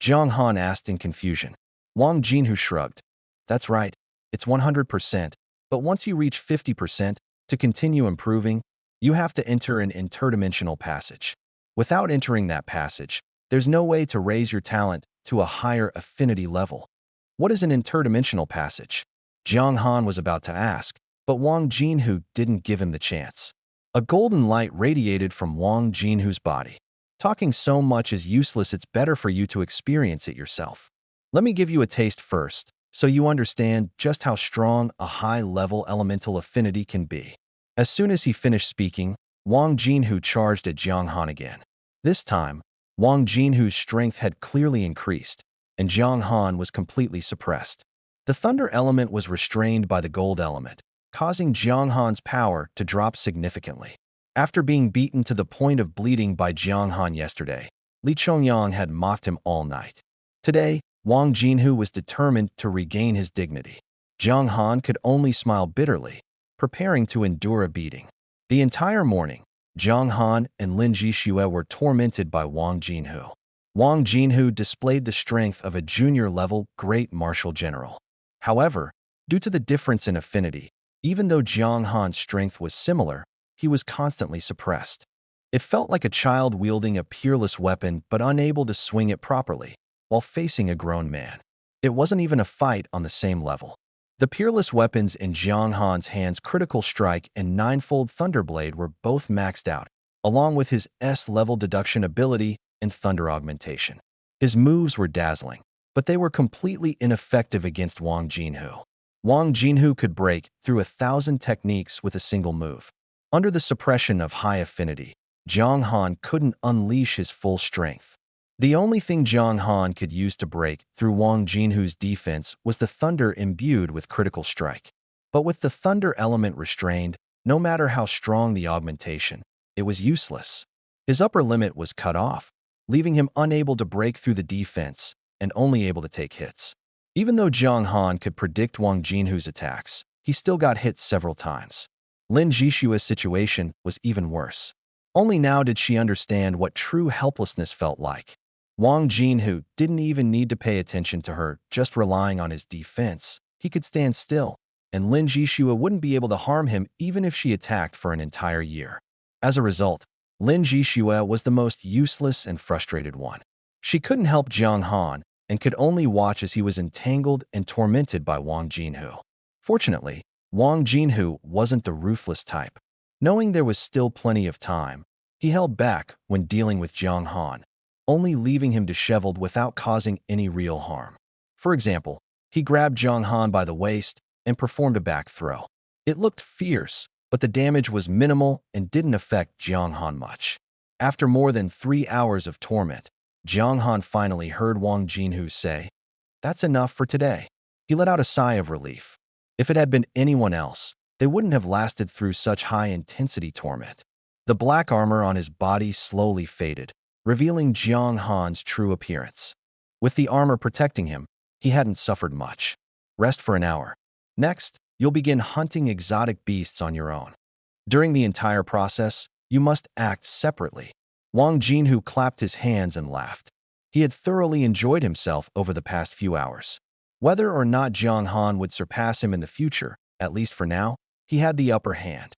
Jiang Han asked in confusion. Wang Jinhu shrugged. That's right, it's 100%, but once you reach 50%, to continue improving, you have to enter an interdimensional passage. Without entering that passage, there's no way to raise your talent to a higher affinity level. What is an interdimensional passage? Jiang Han was about to ask, but Wang Jinhu didn't give him the chance. A golden light radiated from Wang Jinhu's body. Talking so much is useless. It's better for you to experience it yourself. Let me give you a taste first, so you understand just how strong a high-level elemental affinity can be. As soon as he finished speaking, Wang Jinhu charged at Jiang Han again. This time, Wang Jinhu's strength had clearly increased, and Jiang Han was completely suppressed. The thunder element was restrained by the gold element, causing Jiang Han's power to drop significantly. After being beaten to the point of bleeding by Jiang Han yesterday, Li Chongyang had mocked him all night. Today, Wang Jinhu was determined to regain his dignity. Jiang Han could only smile bitterly, preparing to endure a beating. The entire morning, Jiang Han and Lin Jixue were tormented by Wang Jinhu. Wang Jinhu displayed the strength of a junior-level great martial general. However, due to the difference in affinity, even though Jiang Han's strength was similar, he was constantly suppressed. It felt like a child wielding a peerless weapon but unable to swing it properly, while facing a grown man. It wasn't even a fight on the same level. The peerless weapons in Jiang Han's hands, Critical Strike and Ninefold Thunderblade, were both maxed out, along with his S-level deduction ability and Thunder Augmentation. His moves were dazzling, but they were completely ineffective against Wang Jinhu. Wang Jinhu could break through 1,000 techniques with a single move. Under the suppression of high affinity, Jiang Han couldn't unleash his full strength. The only thing Jiang Han could use to break through Wang Jinhu's defense was the thunder imbued with Critical Strike. But with the thunder element restrained, no matter how strong the augmentation, it was useless. His upper limit was cut off, leaving him unable to break through the defense and only able to take hits. Even though Jiang Han could predict Wang Jinhu's attacks, he still got hit several times. Lin Jixue's situation was even worse. Only now did she understand what true helplessness felt like. Wang Jinhu didn't even need to pay attention to her, just relying on his defense. He could stand still, and Lin Jixue wouldn't be able to harm him even if she attacked for an entire year. As a result, Lin Jixue was the most useless and frustrated one. She couldn't help Jiang Han and could only watch as he was entangled and tormented by Wang Jinhu. Fortunately, Wang Jinhu wasn't the ruthless type. Knowing there was still plenty of time, he held back when dealing with Jiang Han, only leaving him disheveled without causing any real harm. For example, he grabbed Jiang Han by the waist and performed a back throw. It looked fierce, but the damage was minimal and didn't affect Jiang Han much. After more than 3 hours of torment, Jiang Han finally heard Wang Jinhu say, "That's enough for today." He let out a sigh of relief. If it had been anyone else, they wouldn't have lasted through such high-intensity torment. The black armor on his body slowly faded, revealing Jiang Han's true appearance. With the armor protecting him, he hadn't suffered much. Rest for an hour. Next, you'll begin hunting exotic beasts on your own. During the entire process, you must act separately. Wang Jinhu clapped his hands and laughed. He had thoroughly enjoyed himself over the past few hours. Whether or not Jiang Han would surpass him in the future, at least for now, he had the upper hand.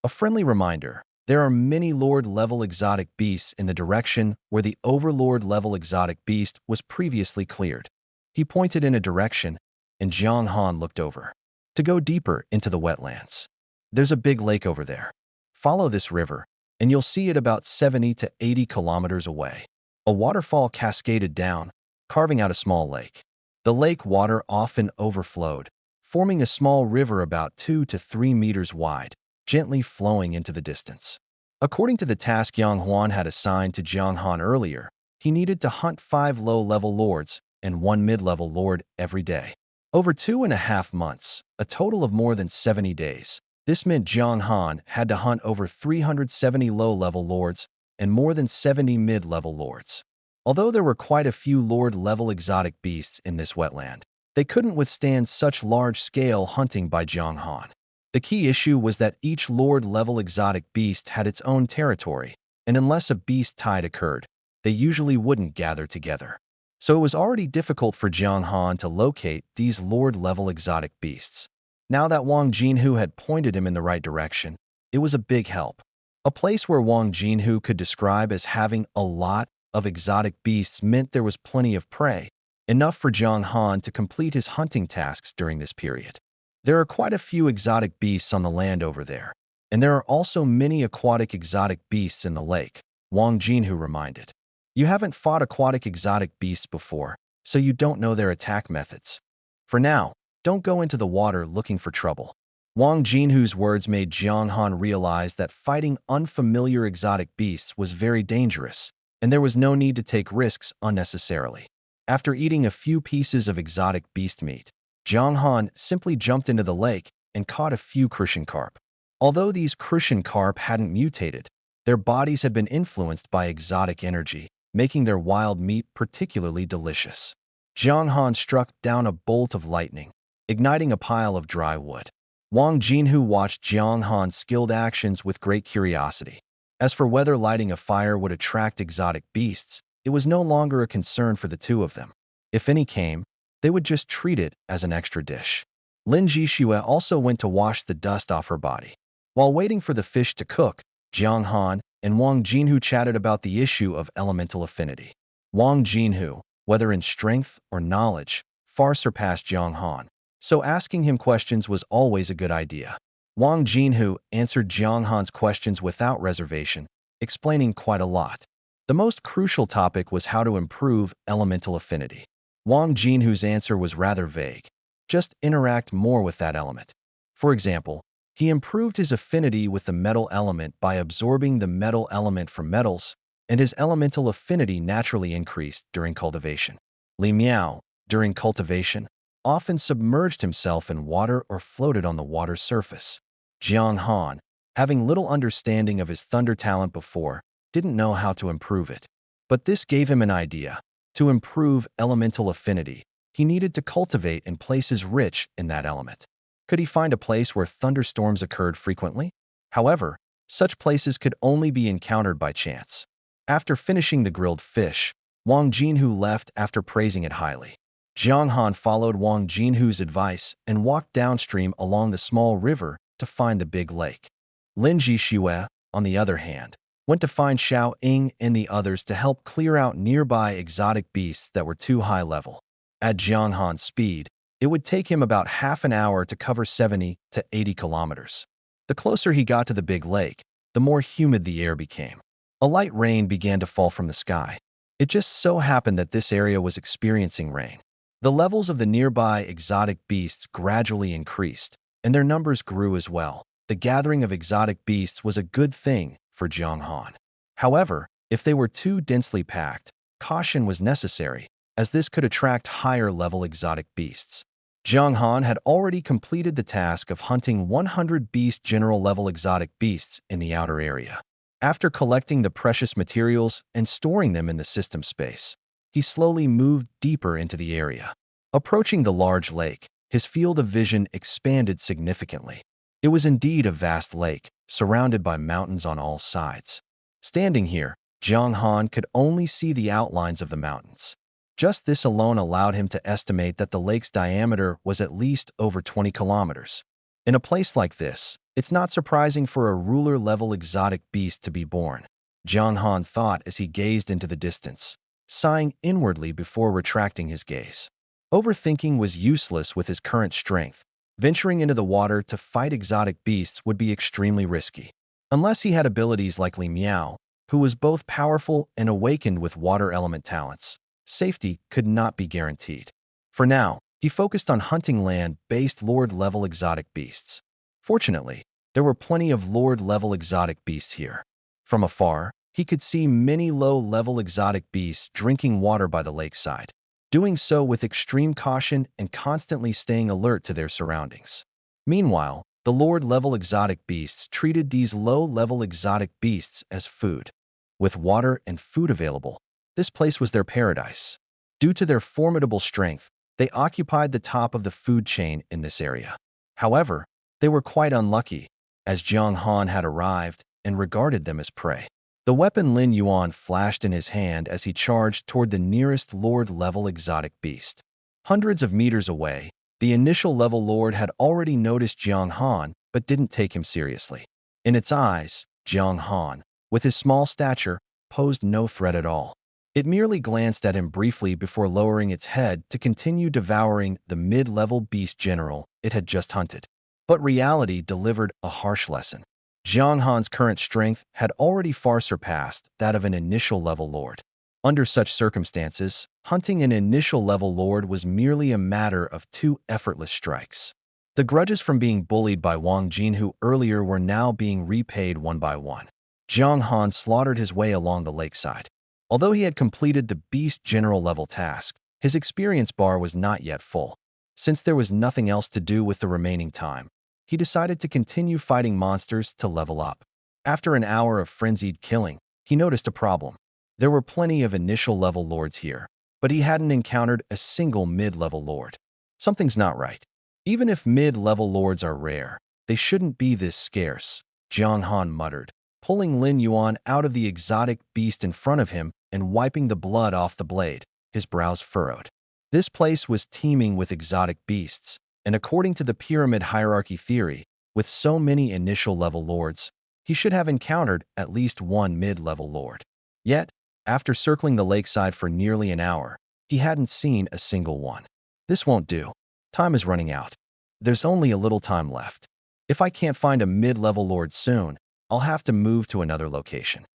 A friendly reminder, there are many Lord-level exotic beasts in the direction where the Overlord-level exotic beast was previously cleared. He pointed in a direction, and Jiang Han looked over. To go deeper into the wetlands. There's a big lake over there. Follow this river, and you'll see it about 70 to 80 kilometers away. A waterfall cascaded down, carving out a small lake. The lake water often overflowed, forming a small river about 2 to 3 meters wide, gently flowing into the distance. According to the task Yang Huan had assigned to Jiang Han earlier, he needed to hunt 5 low-level lords and 1 mid-level lord every day. Over 2.5 months, a total of more than 70 days, this meant Jiang Han had to hunt over 370 low-level lords and more than 70 mid-level lords. Although there were quite a few lord-level exotic beasts in this wetland, they couldn't withstand such large-scale hunting by Jiang Han. The key issue was that each lord-level exotic beast had its own territory, and unless a beast tide occurred, they usually wouldn't gather together. So it was already difficult for Jiang Han to locate these lord-level exotic beasts. Now that Wang Jinhu had pointed him in the right direction, it was a big help. A place where Wang Jinhu could describe as having a lot of exotic beasts meant there was plenty of prey, enough for Jiang Han to complete his hunting tasks during this period. There are quite a few exotic beasts on the land over there, and there are also many aquatic exotic beasts in the lake, Wang Jinhu reminded. You haven't fought aquatic exotic beasts before, so you don't know their attack methods. For now, don't go into the water looking for trouble. Wang Jinhu's words made Jiang Han realize that fighting unfamiliar exotic beasts was very dangerous, and there was no need to take risks unnecessarily. After eating a few pieces of exotic beast meat, Jiang Han simply jumped into the lake and caught a few crucian carp. Although these crucian carp hadn't mutated, their bodies had been influenced by exotic energy, making their wild meat particularly delicious. Jiang Han struck down a bolt of lightning, igniting a pile of dry wood. Wang Jinhu watched Jiang Han's skilled actions with great curiosity. As for whether lighting a fire would attract exotic beasts, it was no longer a concern for the two of them. If any came, they would just treat it as an extra dish. Lin Jixue also went to wash the dust off her body. While waiting for the fish to cook, Jiang Han and Wang Jinhu chatted about the issue of elemental affinity. Wang Jinhu, whether in strength or knowledge, far surpassed Jiang Han, so asking him questions was always a good idea. Wang Jinhu answered Jiang Han's questions without reservation, explaining quite a lot. The most crucial topic was how to improve elemental affinity. Wang Jinhu's answer was rather vague. Just interact more with that element. For example, he improved his affinity with the metal element by absorbing the metal element from metals, and his elemental affinity naturally increased during cultivation. Li Miao, during cultivation, often submerged himself in water or floated on the water's surface. Jiang Han, having little understanding of his thunder talent before, didn't know how to improve it. But this gave him an idea. To improve elemental affinity, he needed to cultivate in places rich in that element. Could he find a place where thunderstorms occurred frequently? However, such places could only be encountered by chance. After finishing the grilled fish, Wang Jinhu left after praising it highly. Jiang Han followed Wang Jinhu's advice and walked downstream along the small river to find the big lake. Lin Jixue, on the other hand, went to find Xiao Ying and the others to help clear out nearby exotic beasts that were too high level. At Jiang Han's speed, it would take him about half an hour to cover 70 to 80 kilometers. The closer he got to the big lake, the more humid the air became. A light rain began to fall from the sky. It just so happened that this area was experiencing rain. The levels of the nearby exotic beasts gradually increased, and their numbers grew as well. The gathering of exotic beasts was a good thing for Jiang Han. However, if they were too densely packed, caution was necessary, as this could attract higher-level exotic beasts. Jiang Han had already completed the task of hunting 100 beast general-level exotic beasts in the outer area. After collecting the precious materials and storing them in the system space, he slowly moved deeper into the area. Approaching the large lake, his field of vision expanded significantly. It was indeed a vast lake, surrounded by mountains on all sides. Standing here, Jiang Han could only see the outlines of the mountains. Just this alone allowed him to estimate that the lake's diameter was at least over 20 kilometers. In a place like this, it's not surprising for a ruler-level exotic beast to be born, Jiang Han thought as he gazed into the distance, sighing inwardly before retracting his gaze. Overthinking was useless with his current strength. Venturing into the water to fight exotic beasts would be extremely risky. Unless he had abilities like Li Miao, who was both powerful and awakened with water element talents, safety could not be guaranteed. For now, he focused on hunting land-based Lord-level exotic beasts. Fortunately, there were plenty of Lord-level exotic beasts here. From afar, he could see many low-level exotic beasts drinking water by the lakeside, doing so with extreme caution and constantly staying alert to their surroundings. Meanwhile, the Lord-level exotic beasts treated these low-level exotic beasts as food. With water and food available, this place was their paradise. Due to their formidable strength, they occupied the top of the food chain in this area. However, they were quite unlucky, as Jiang Han had arrived and regarded them as prey. The weapon Lin Yuan flashed in his hand as he charged toward the nearest Lord-level exotic beast. Hundreds of meters away, the initial level Lord had already noticed Jiang Han but didn't take him seriously. In its eyes, Jiang Han, with his small stature, posed no threat at all. It merely glanced at him briefly before lowering its head to continue devouring the mid-level beast general it had just hunted. But reality delivered a harsh lesson. Jiang Han's current strength had already far surpassed that of an initial-level lord. Under such circumstances, hunting an initial-level lord was merely a matter of 2 effortless strikes. The grudges from being bullied by Wang Jinhu earlier were now being repaid one by one. Jiang Han slaughtered his way along the lakeside. Although he had completed the beast general-level task, his experience bar was not yet full. Since there was nothing else to do with the remaining time, he decided to continue fighting monsters to level up. After an hour of frenzied killing, he noticed a problem. There were plenty of initial-level lords here, but he hadn't encountered a single mid-level lord. Something's not right. Even if mid-level lords are rare, they shouldn't be this scarce, Jiang Han muttered, pulling Lin Yuan out of the exotic beast in front of him and wiping the blood off the blade, his brows furrowed. This place was teeming with exotic beasts, and according to the pyramid hierarchy theory, with so many initial-level lords, he should have encountered at least one mid-level lord. Yet, after circling the lakeside for nearly an hour, he hadn't seen a single one. This won't do. Time is running out. There's only a little time left. If I can't find a mid-level lord soon, I'll have to move to another location.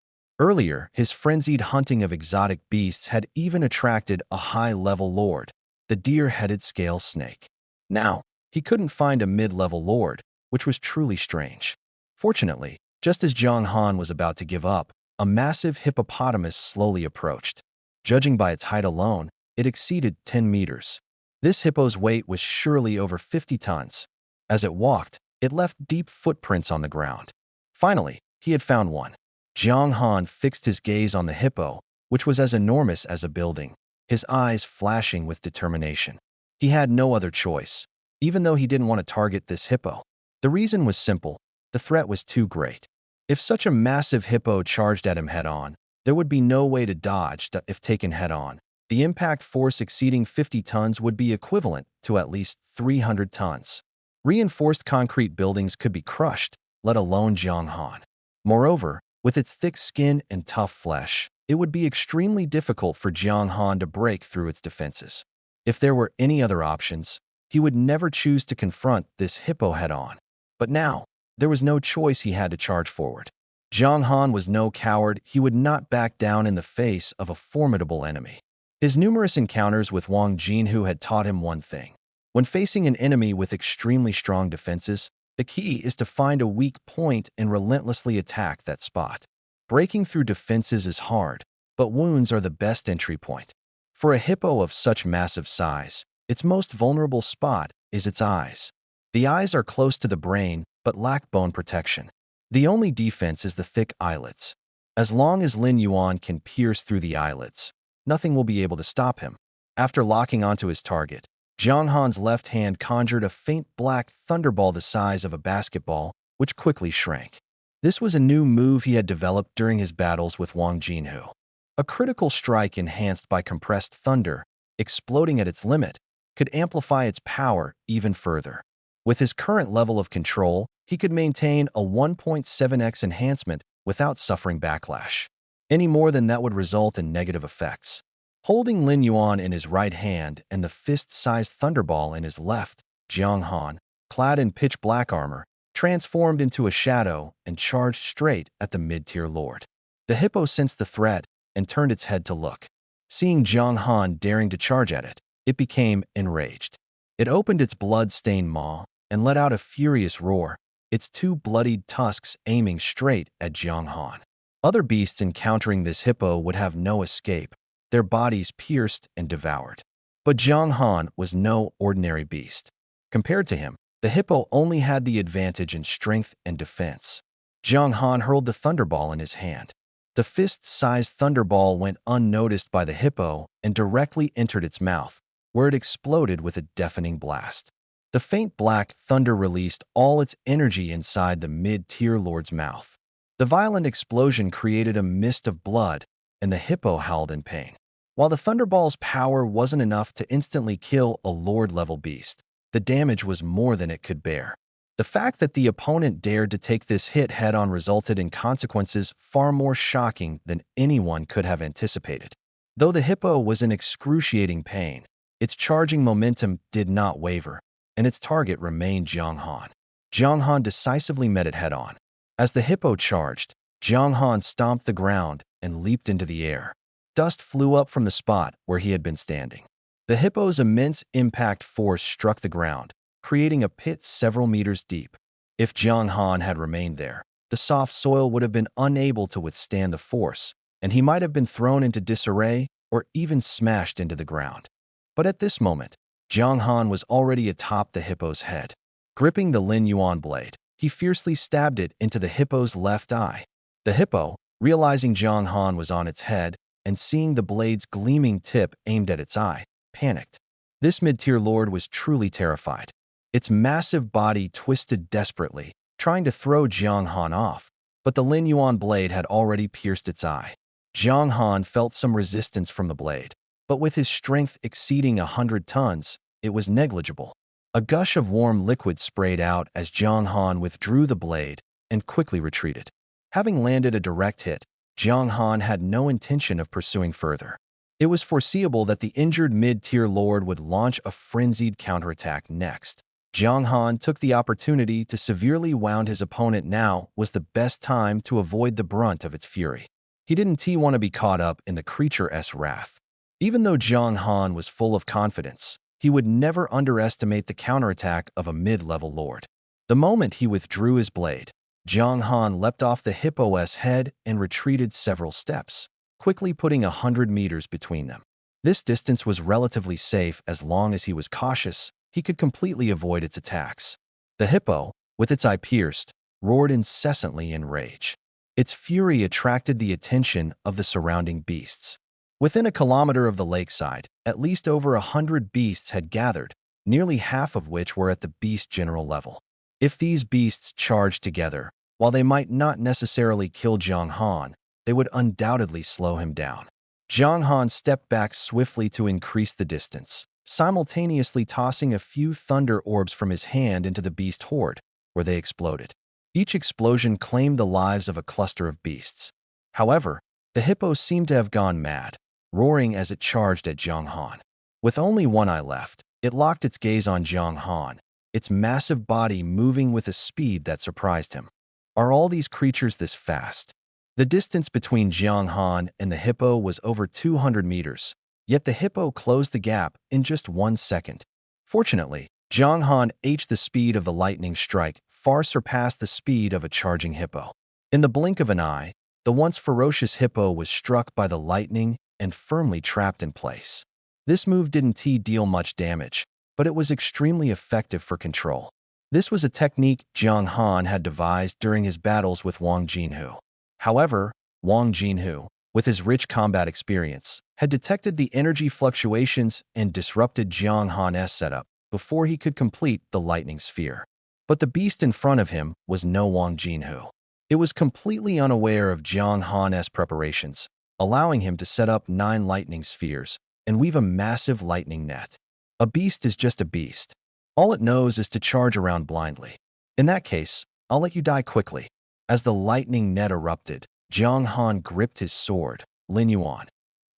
Earlier, his frenzied hunting of exotic beasts had even attracted a high-level lord, the deer-headed scale snake. Now, he couldn't find a mid-level lord, which was truly strange. Fortunately, just as Jiang Han was about to give up, a massive hippopotamus slowly approached. Judging by its height alone, it exceeded 10 meters. This hippo's weight was surely over 50 tons. As it walked, it left deep footprints on the ground. Finally, he had found one. Jiang Han fixed his gaze on the hippo, which was as enormous as a building, his eyes flashing with determination. He had no other choice, even though he didn't want to target this hippo. The reason was simple: the threat was too great. If such a massive hippo charged at him head-on, there would be no way to dodge if taken head-on. The impact force exceeding 50 tons would be equivalent to at least 300 tons. Reinforced concrete buildings could be crushed, let alone Jiang Han. Moreover, With its thick skin and tough flesh, it would be extremely difficult for Jiang Han to break through its defenses. If there were any other options, he would never choose to confront this hippo head-on. But now, there was no choice. He had to charge forward. Jiang Han was no coward. He would not back down in the face of a formidable enemy. His numerous encounters with Wang Jinhu had taught him one thing. When facing an enemy with extremely strong defenses, the key is to find a weak point and relentlessly attack that spot. Breaking through defenses is hard, but wounds are the best entry point. For a hippo of such massive size, its most vulnerable spot is its eyes. The eyes are close to the brain, but lack bone protection. The only defense is the thick eyelids. As long as Lin Yuan can pierce through the eyelids, nothing will be able to stop him. After locking onto his target, Jiang Han's left hand conjured a faint black thunderball the size of a basketball, which quickly shrank. This was a new move he had developed during his battles with Wang Jinhu. A critical strike enhanced by compressed thunder, exploding at its limit, could amplify its power even further. With his current level of control, he could maintain a 1.7x enhancement without suffering backlash. Any more than that would result in negative effects. Holding Lin Yuan in his right hand and the fist-sized thunderball in his left, Jiang Han, clad in pitch-black armor, transformed into a shadow and charged straight at the mid-tier lord. The hippo sensed the threat and turned its head to look. Seeing Jiang Han daring to charge at it, it became enraged. It opened its blood-stained maw and let out a furious roar, its two bloodied tusks aiming straight at Jiang Han. Other beasts encountering this hippo would have no escape, their bodies pierced and devoured. But Jiang Han was no ordinary beast. Compared to him, the hippo only had the advantage in strength and defense. Jiang Han hurled the thunderball in his hand. The fist-sized thunderball went unnoticed by the hippo and directly entered its mouth, where it exploded with a deafening blast. The faint black thunder released all its energy inside the mid-tier lord's mouth. The violent explosion created a mist of blood, and the hippo howled in pain. While the thunderball's power wasn't enough to instantly kill a lord-level beast, the damage was more than it could bear. The fact that the opponent dared to take this hit head-on resulted in consequences far more shocking than anyone could have anticipated. Though the hippo was in excruciating pain, its charging momentum did not waver, and its target remained Jiang Han. Jiang Han decisively met it head-on. As the hippo charged, Jiang Han stomped the ground and leaped into the air. Dust flew up from the spot where he had been standing. The hippo's immense impact force struck the ground, creating a pit several meters deep. If Jiang Han had remained there, the soft soil would have been unable to withstand the force, and he might have been thrown into disarray or even smashed into the ground. But at this moment, Jiang Han was already atop the hippo's head. Gripping the Lin Yuan blade, he fiercely stabbed it into the hippo's left eye. The hippo, realizing Jiang Han was on its head and seeing the blade's gleaming tip aimed at its eye, panicked. This mid-tier lord was truly terrified. Its massive body twisted desperately, trying to throw Jiang Han off, but the Lin Yuan blade had already pierced its eye. Jiang Han felt some resistance from the blade, but with his strength exceeding 100 tons, it was negligible. A gush of warm liquid sprayed out as Jiang Han withdrew the blade and quickly retreated. Having landed a direct hit, Jiang Han had no intention of pursuing further. It was foreseeable that the injured mid-tier lord would launch a frenzied counterattack next. Jiang Han took the opportunity to severely wound his opponent. Now was the best time to avoid the brunt of its fury. He didn't want to be caught up in the creature's wrath. Even though Jiang Han was full of confidence, he would never underestimate the counterattack of a mid-level lord. The moment he withdrew his blade, Jiang Han leapt off the hippo's head and retreated several steps, quickly putting 100 meters between them. This distance was relatively safe as long as he was cautious. He could completely avoid its attacks. The hippo, with its eye pierced, roared incessantly in rage. Its fury attracted the attention of the surrounding beasts. Within a kilometer of the lakeside, at least over 100 beasts had gathered, nearly half of which were at the beast general level. If these beasts charged together, while they might not necessarily kill Jiang Han, they would undoubtedly slow him down. Jiang Han stepped back swiftly to increase the distance, simultaneously tossing a few thunder orbs from his hand into the beast horde, where they exploded. Each explosion claimed the lives of a cluster of beasts. However, the hippo seemed to have gone mad, roaring as it charged at Jiang Han. With only one eye left, it locked its gaze on Jiang Han, its massive body moving with a speed that surprised him. Are all these creatures this fast? The distance between Jiang Han and the hippo was over 200 meters, yet the hippo closed the gap in just 1 second. Fortunately, Jiang Han the speed of the lightning strike far surpassed the speed of a charging hippo. In the blink of an eye, the once ferocious hippo was struck by the lightning and firmly trapped in place. This move didn't deal much damage, but it was extremely effective for control. This was a technique Jiang Han had devised during his battles with Wang Jinhu. However, Wang Jinhu, with his rich combat experience, had detected the energy fluctuations and disrupted Jiang Han's setup before he could complete the lightning sphere. But the beast in front of him was no Wang Jinhu. It was completely unaware of Jiang Han's preparations, allowing him to set up 9 lightning spheres and weave a massive lightning net. A beast is just a beast. All it knows is to charge around blindly. In that case, I'll let you die quickly. As the lightning net erupted, Jiang Han gripped his sword, Lin Yuan,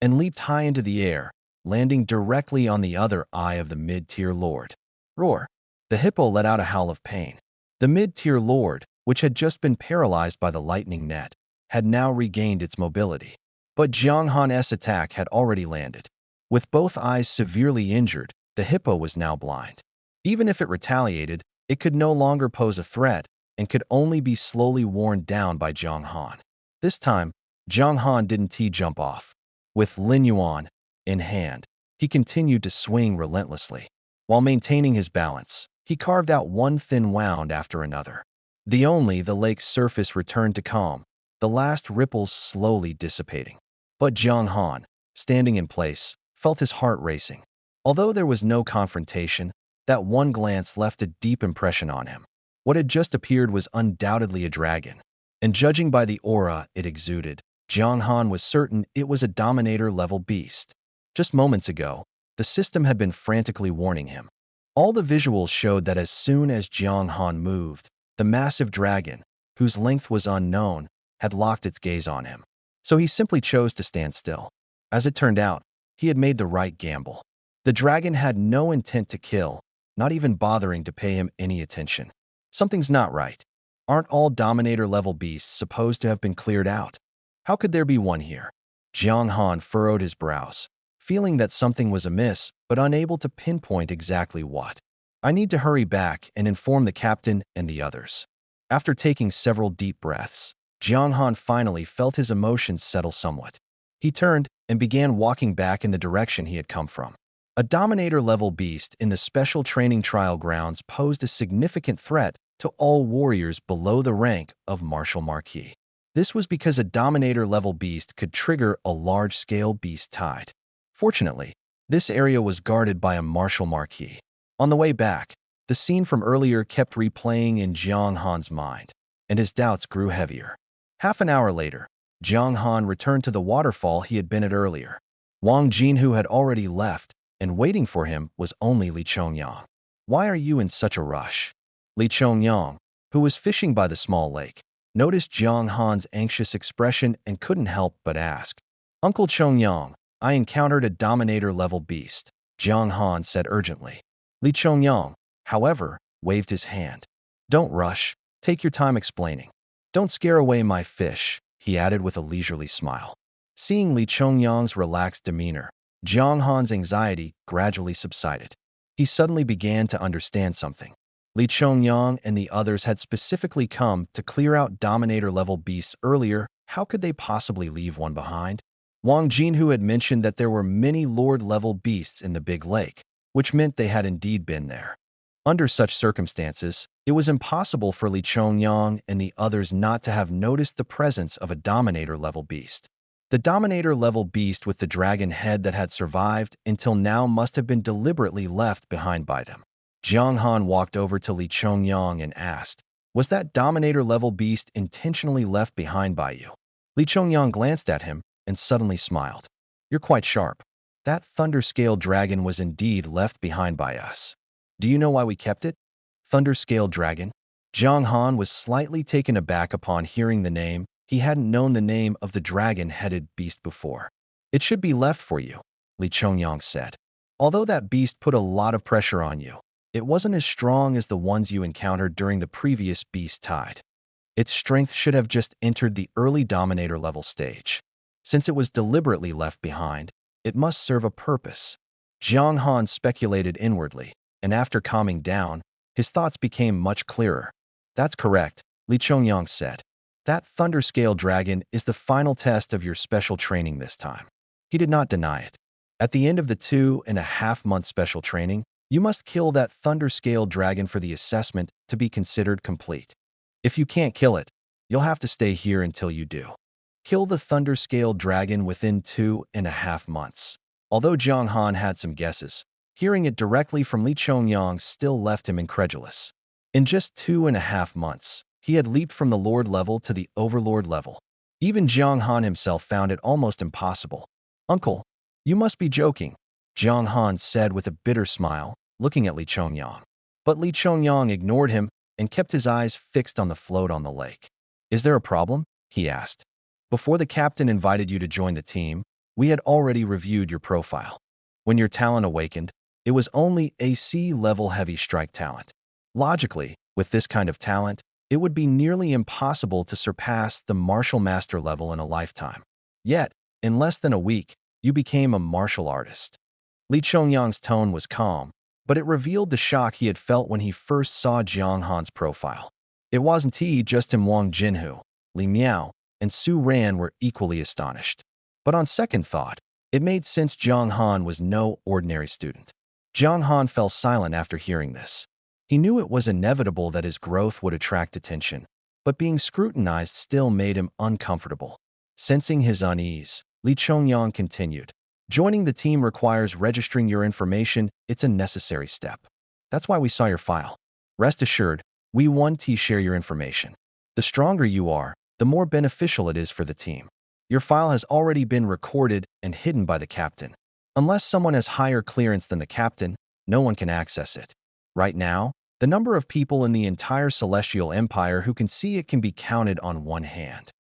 and leaped high into the air, landing directly on the other eye of the mid-tier lord. Roar! The hippo let out a howl of pain. The mid-tier lord, which had just been paralyzed by the lightning net, had now regained its mobility. But Jiang Han's attack had already landed. With both eyes severely injured, the hippo was now blind. Even if it retaliated, it could no longer pose a threat and could only be slowly worn down by Jiang Han. This time, Jiang Han didn't jump off. With Lin Yuan in hand, he continued to swing relentlessly. While maintaining his balance, he carved out one thin wound after another. The lake's surface returned to calm, the last ripples slowly dissipating. But Jiang Han, standing in place, felt his heart racing. Although there was no confrontation, that one glance left a deep impression on him. What had just appeared was undoubtedly a dragon, and judging by the aura it exuded, Jiang Han was certain it was a Dominator-level beast. Just moments ago, the system had been frantically warning him. All the visuals showed that as soon as Jiang Han moved, the massive dragon, whose length was unknown, had locked its gaze on him. So he simply chose to stand still. As it turned out, he had made the right gamble. The dragon had no intent to kill, not even bothering to pay him any attention. Something's not right. Aren't all Dominator-level beasts supposed to have been cleared out? How could there be one here? Jiang Han furrowed his brows, feeling that something was amiss but unable to pinpoint exactly what. I need to hurry back and inform the captain and the others. After taking several deep breaths, Jiang Han finally felt his emotions settle somewhat. He turned and began walking back in the direction he had come from. A Dominator-level beast in the special training trial grounds posed a significant threat to all warriors below the rank of Martial Marquis. This was because a Dominator-level beast could trigger a large-scale beast tide. Fortunately, this area was guarded by a Martial Marquis. On the way back, the scene from earlier kept replaying in Jiang Han's mind, and his doubts grew heavier. Half an hour later, Jiang Han returned to the waterfall he had been at earlier. Wang Jinhu had already left, and waiting for him was only Li Chongyang. "Why are you in such a rush?" Li Chongyang, who was fishing by the small lake, noticed Jiang Han's anxious expression and couldn't help but ask. "Uncle Chongyang, I encountered a Dominator-level beast," Jiang Han said urgently. Li Chongyang, however, waved his hand. "Don't rush. Take your time explaining. Don't scare away my fish," he added with a leisurely smile. Seeing Li Chongyang's relaxed demeanor, Jiang Han's anxiety gradually subsided. He suddenly began to understand something. Li Chongyang and the others had specifically come to clear out Dominator-level beasts earlier. How could they possibly leave one behind? Wang Jinhu had mentioned that there were many Lord-level beasts in the Big Lake, which meant they had indeed been there. Under such circumstances, it was impossible for Li Chongyang and the others not to have noticed the presence of a Dominator-level beast. The Dominator-level beast with the dragon head that had survived until now must have been deliberately left behind by them. Jiang Han walked over to Li Chongyang and asked, "Was that Dominator-level beast intentionally left behind by you?" Li Chongyang glanced at him and suddenly smiled. "You're quite sharp. That Thunder-scale dragon was indeed left behind by us. Do you know why we kept it?" "Thunder-scale dragon?" Jiang Han was slightly taken aback upon hearing the name. He hadn't known the name of the dragon-headed beast before. It should be left for you, Li Chongyang said. Although that beast put a lot of pressure on you, it wasn't as strong as the ones you encountered during the previous beast tide. Its strength should have just entered the early Dominator level stage. Since it was deliberately left behind, it must serve a purpose. Jiang Han speculated inwardly, and after calming down, his thoughts became much clearer. That's correct, Li Chongyang said. That Thunderscale Dragon is the final test of your special training this time. He did not deny it. At the end of the 2.5-month special training, you must kill that Thunderscale Dragon for the assessment to be considered complete. If you can't kill it, you'll have to stay here until you do. Kill the Thunderscale Dragon within 2.5 months. Although Jiang Han had some guesses, hearing it directly from Li Chongyang still left him incredulous. In just 2.5 months, he had leaped from the Lord level to the Overlord level. Even Jiang Han himself found it almost impossible. Uncle, you must be joking, Jiang Han said with a bitter smile, looking at Li Chongyang. But Li Chongyang ignored him and kept his eyes fixed on the float on the lake. Is there a problem? He asked. Before the captain invited you to join the team, we had already reviewed your profile. When your talent awakened, it was only a C-level heavy strike talent. Logically, with this kind of talent, it would be nearly impossible to surpass the martial master level in a lifetime. Yet, in less than a week, you became a martial artist. Li Chongyang's tone was calm, but it revealed the shock he had felt when he first saw Jiang Han's profile. It wasn't he, just him. Wang Jinhu, Li Miao, and Su Ran were equally astonished. But on second thought, it made sense. Jiang Han was no ordinary student. Jiang Han fell silent after hearing this. He knew it was inevitable that his growth would attract attention, but being scrutinized still made him uncomfortable. Sensing his unease, Li Chongyang continued. Joining the team requires registering your information. It's a necessary step. That's why we saw your file. Rest assured, we want to share your information. The stronger you are, the more beneficial it is for the team. Your file has already been recorded and hidden by the captain. Unless someone has higher clearance than the captain, no one can access it. Right now, the number of people in the entire Celestial Empire who can see it can be counted on one hand.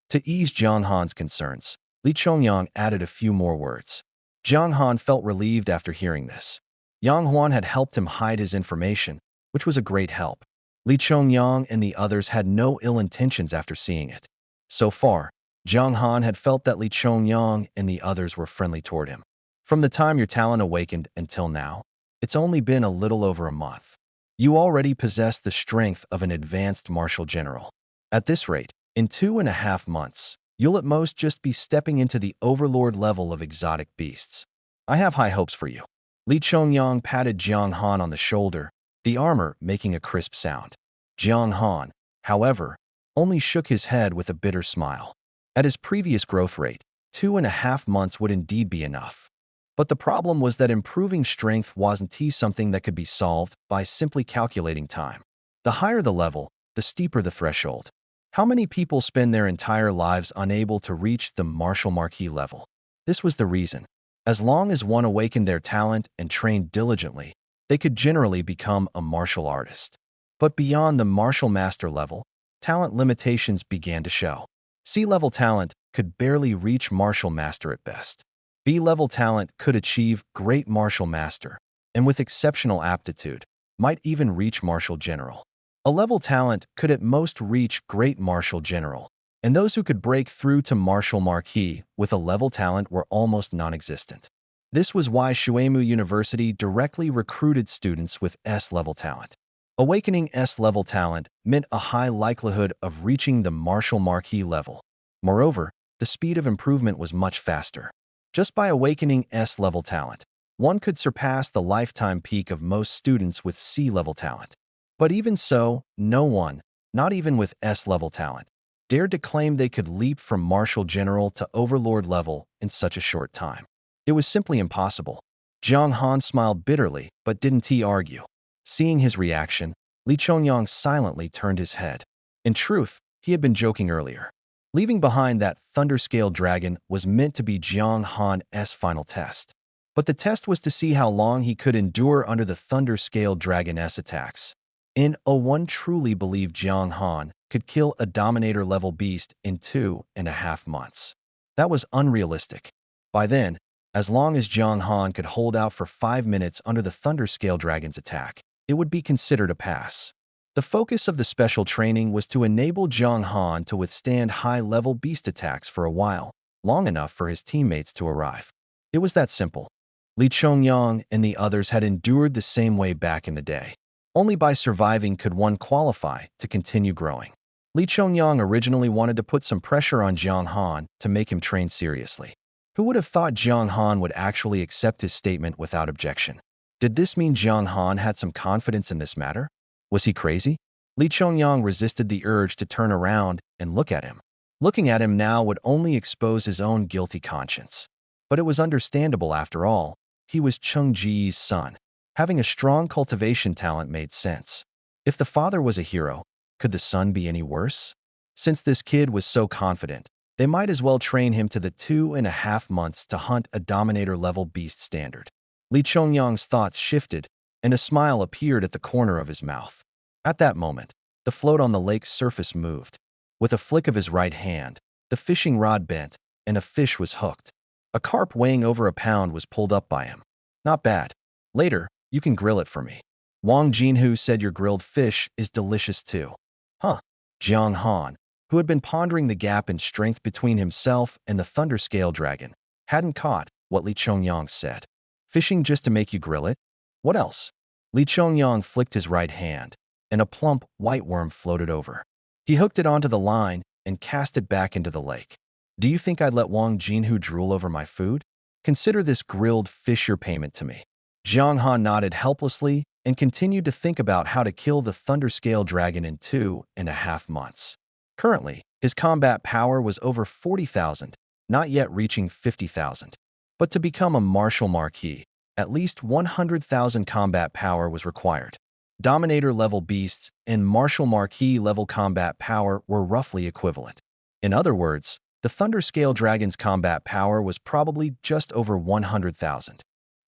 To ease Jiang Han's concerns, Li Chongyang added a few more words. Jiang Han felt relieved after hearing this. Yang Huan had helped him hide his information, which was a great help. Li Chongyang and the others had no ill intentions after seeing it. So far, Jiang Han had felt that Li Chongyang and the others were friendly toward him. From the time your talent awakened until now, it's only been a little over a month. You already possess the strength of an advanced martial general. At this rate, in 2.5 months, you'll at most just be stepping into the overlord level of exotic beasts. I have high hopes for you. Li Chongyang patted Jiang Han on the shoulder, the armor making a crisp sound. Jiang Han, however, only shook his head with a bitter smile. At his previous growth rate, 2.5 months would indeed be enough. But the problem was that improving strength wasn't something that could be solved by simply calculating time. The higher the level, the steeper the threshold. How many people spend their entire lives unable to reach the martial marquis level? This was the reason. As long as one awakened their talent and trained diligently, they could generally become a martial artist. But beyond the martial master level, talent limitations began to show. C-level talent could barely reach martial master at best. B-level talent could achieve great martial master, and with exceptional aptitude, might even reach martial general. A level talent could at most reach great martial general, and those who could break through to martial marquis with a level talent were almost non-existent. This was why Shuemu University directly recruited students with S-level talent. Awakening S-level talent meant a high likelihood of reaching the martial marquis level. Moreover, the speed of improvement was much faster. Just by awakening S-level talent, one could surpass the lifetime peak of most students with C-level talent. But even so, no one, not even with S-level talent, dared to claim they could leap from martial general to overlord level in such a short time. It was simply impossible. Jiang Han smiled bitterly, but didn't argue. Seeing his reaction, Li Chongyang silently turned his head. In truth, he had been joking earlier. Leaving behind that Thunderscale Dragon was meant to be Jiang Han's final test. But the test was to see how long he could endure under the Thunderscale Dragon's attacks. In A1 truly believed Jiang Han could kill a Dominator-level beast in 2.5 months. That was unrealistic. By then, as long as Jiang Han could hold out for 5 minutes under the Thunder Scale Dragon's attack, it would be considered a pass. The focus of the special training was to enable Jiang Han to withstand high-level beast attacks for a while, long enough for his teammates to arrive. It was that simple. Li Chongyang and the others had endured the same way back in the day. Only by surviving could one qualify to continue growing. Li Chongyang originally wanted to put some pressure on Jiang Han to make him train seriously. Who would have thought Jiang Han would actually accept his statement without objection? Did this mean Jiang Han had some confidence in this matter? Was he crazy? Li Chongyang resisted the urge to turn around and look at him. Looking at him now would only expose his own guilty conscience. But it was understandable after all. He was Cheng Ji's son. Having a strong cultivation talent made sense. If the father was a hero, could the son be any worse? Since this kid was so confident, they might as well train him to the 2.5 months to hunt a Dominator-level beast standard. Li Chongyang's thoughts shifted, and a smile appeared at the corner of his mouth. At that moment, the float on the lake's surface moved. With a flick of his right hand, the fishing rod bent, and a fish was hooked. A carp weighing over a pound was pulled up by him. Not bad. Later, you can grill it for me. Wang Jinhu said your grilled fish is delicious too. Huh. Jiang Han, who had been pondering the gap in strength between himself and the Thunder Scale Dragon, hadn't caught what Li Chongyang said. Fishing just to make you grill it? What else? Li Chongyang flicked his right hand, and a plump white worm floated over. He hooked it onto the line and cast it back into the lake. Do you think I'd let Wang Jinhu drool over my food? Consider this grilled fish your payment to me. Jiang Han nodded helplessly and continued to think about how to kill the Thunder Scale Dragon in 2.5 months. Currently, his combat power was over 40,000, not yet reaching 50,000. But to become a martial marquis, at least 100,000 combat power was required. Dominator-level beasts and martial marquis-level combat power were roughly equivalent. In other words, the Thunder Scale Dragon's combat power was probably just over 100,000.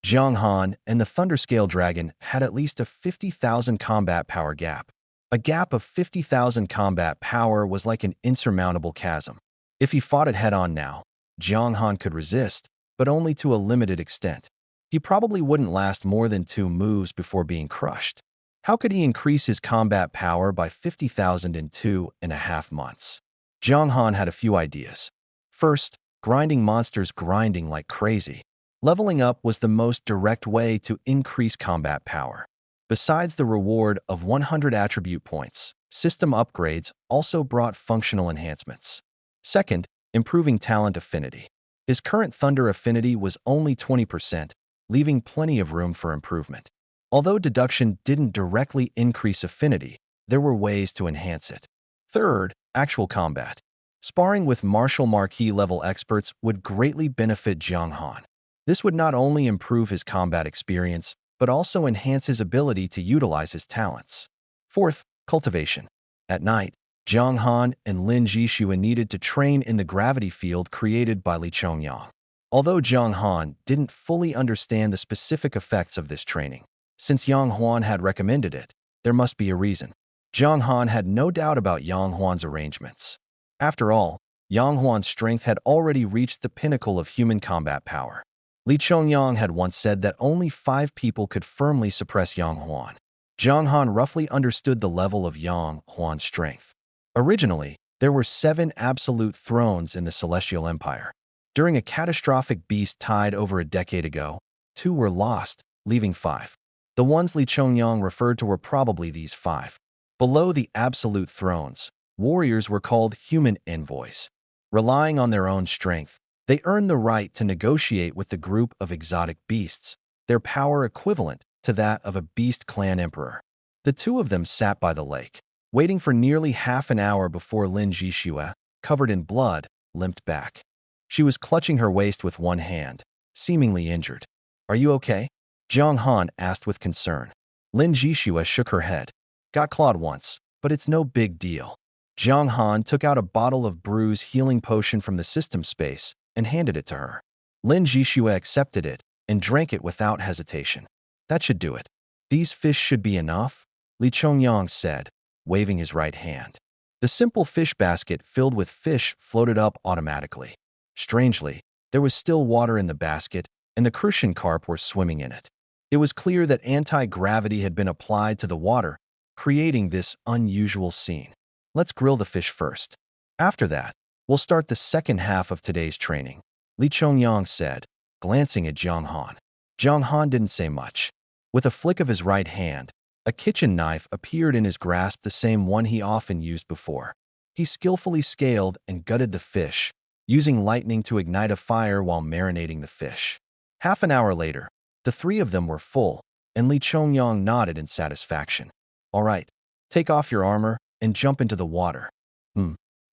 Jiang Han and the Thunder Scale Dragon had at least a 50,000 combat power gap. A gap of 50,000 combat power was like an insurmountable chasm. If he fought it head-on now, Jiang Han could resist, but only to a limited extent. He probably wouldn't last more than 2 moves before being crushed. How could he increase his combat power by 50,000 in 2.5 months? Jiang Han had a few ideas. First, grinding monsters grinding like crazy. Leveling up was the most direct way to increase combat power. Besides the reward of 100 attribute points, system upgrades also brought functional enhancements. Second, improving talent affinity. His current Thunder affinity was only 20%, leaving plenty of room for improvement. Although deduction didn't directly increase affinity, there were ways to enhance it. Third, actual combat. Sparring with martial marquis-level experts would greatly benefit Jiang Han. This would not only improve his combat experience, but also enhance his ability to utilize his talents. Fourth, cultivation. At night, Jiang Han and Lin Jishua needed to train in the gravity field created by Li Chongyang. Although Jiang Han didn't fully understand the specific effects of this training, since Yang Huan had recommended it, there must be a reason. Jiang Han had no doubt about Yang Huan's arrangements. After all, Yang Huan's strength had already reached the pinnacle of human combat power. Li Chongyang had once said that only 5 people could firmly suppress Yang Huan. Jiang Han roughly understood the level of Yang Huan's strength. Originally, there were 7 absolute thrones in the Celestial Empire. During a catastrophic beast tide over a decade ago, 2 were lost, leaving 5. The ones Li Chongyang referred to were probably these 5. Below the absolute thrones, warriors were called human envoys. Relying on their own strength, they earned the right to negotiate with the group of exotic beasts, their power equivalent to that of a beast clan emperor. The 2 of them sat by the lake, waiting for nearly half an hour before Lin Jishua, covered in blood, limped back. She was clutching her waist with one hand, seemingly injured. Are you okay? Jiang Han asked with concern. Lin Jishua shook her head. Got clawed once, but it's no big deal. Jiang Han took out a bottle of Bruise healing potion from the system space and handed it to her. Lin Jishua accepted it and drank it without hesitation. That should do it. These fish should be enough. Li Chongyang said, waving his right hand. The simple fish basket filled with fish floated up automatically. Strangely, there was still water in the basket, and the crucian carp were swimming in it. It was clear that anti-gravity had been applied to the water, creating this unusual scene. Let's grill the fish first. After that, we'll start the second half of today's training, Li Chongyang said, glancing at Jiang Han. Jiang Han didn't say much. With a flick of his right hand, a kitchen knife appeared in his grasp, the same one he often used before. He skillfully scaled and gutted the fish, using lightning to ignite a fire while marinating the fish. Half an hour later, the three of them were full, and Li Chongyang nodded in satisfaction. All right, take off your armor and jump into the water.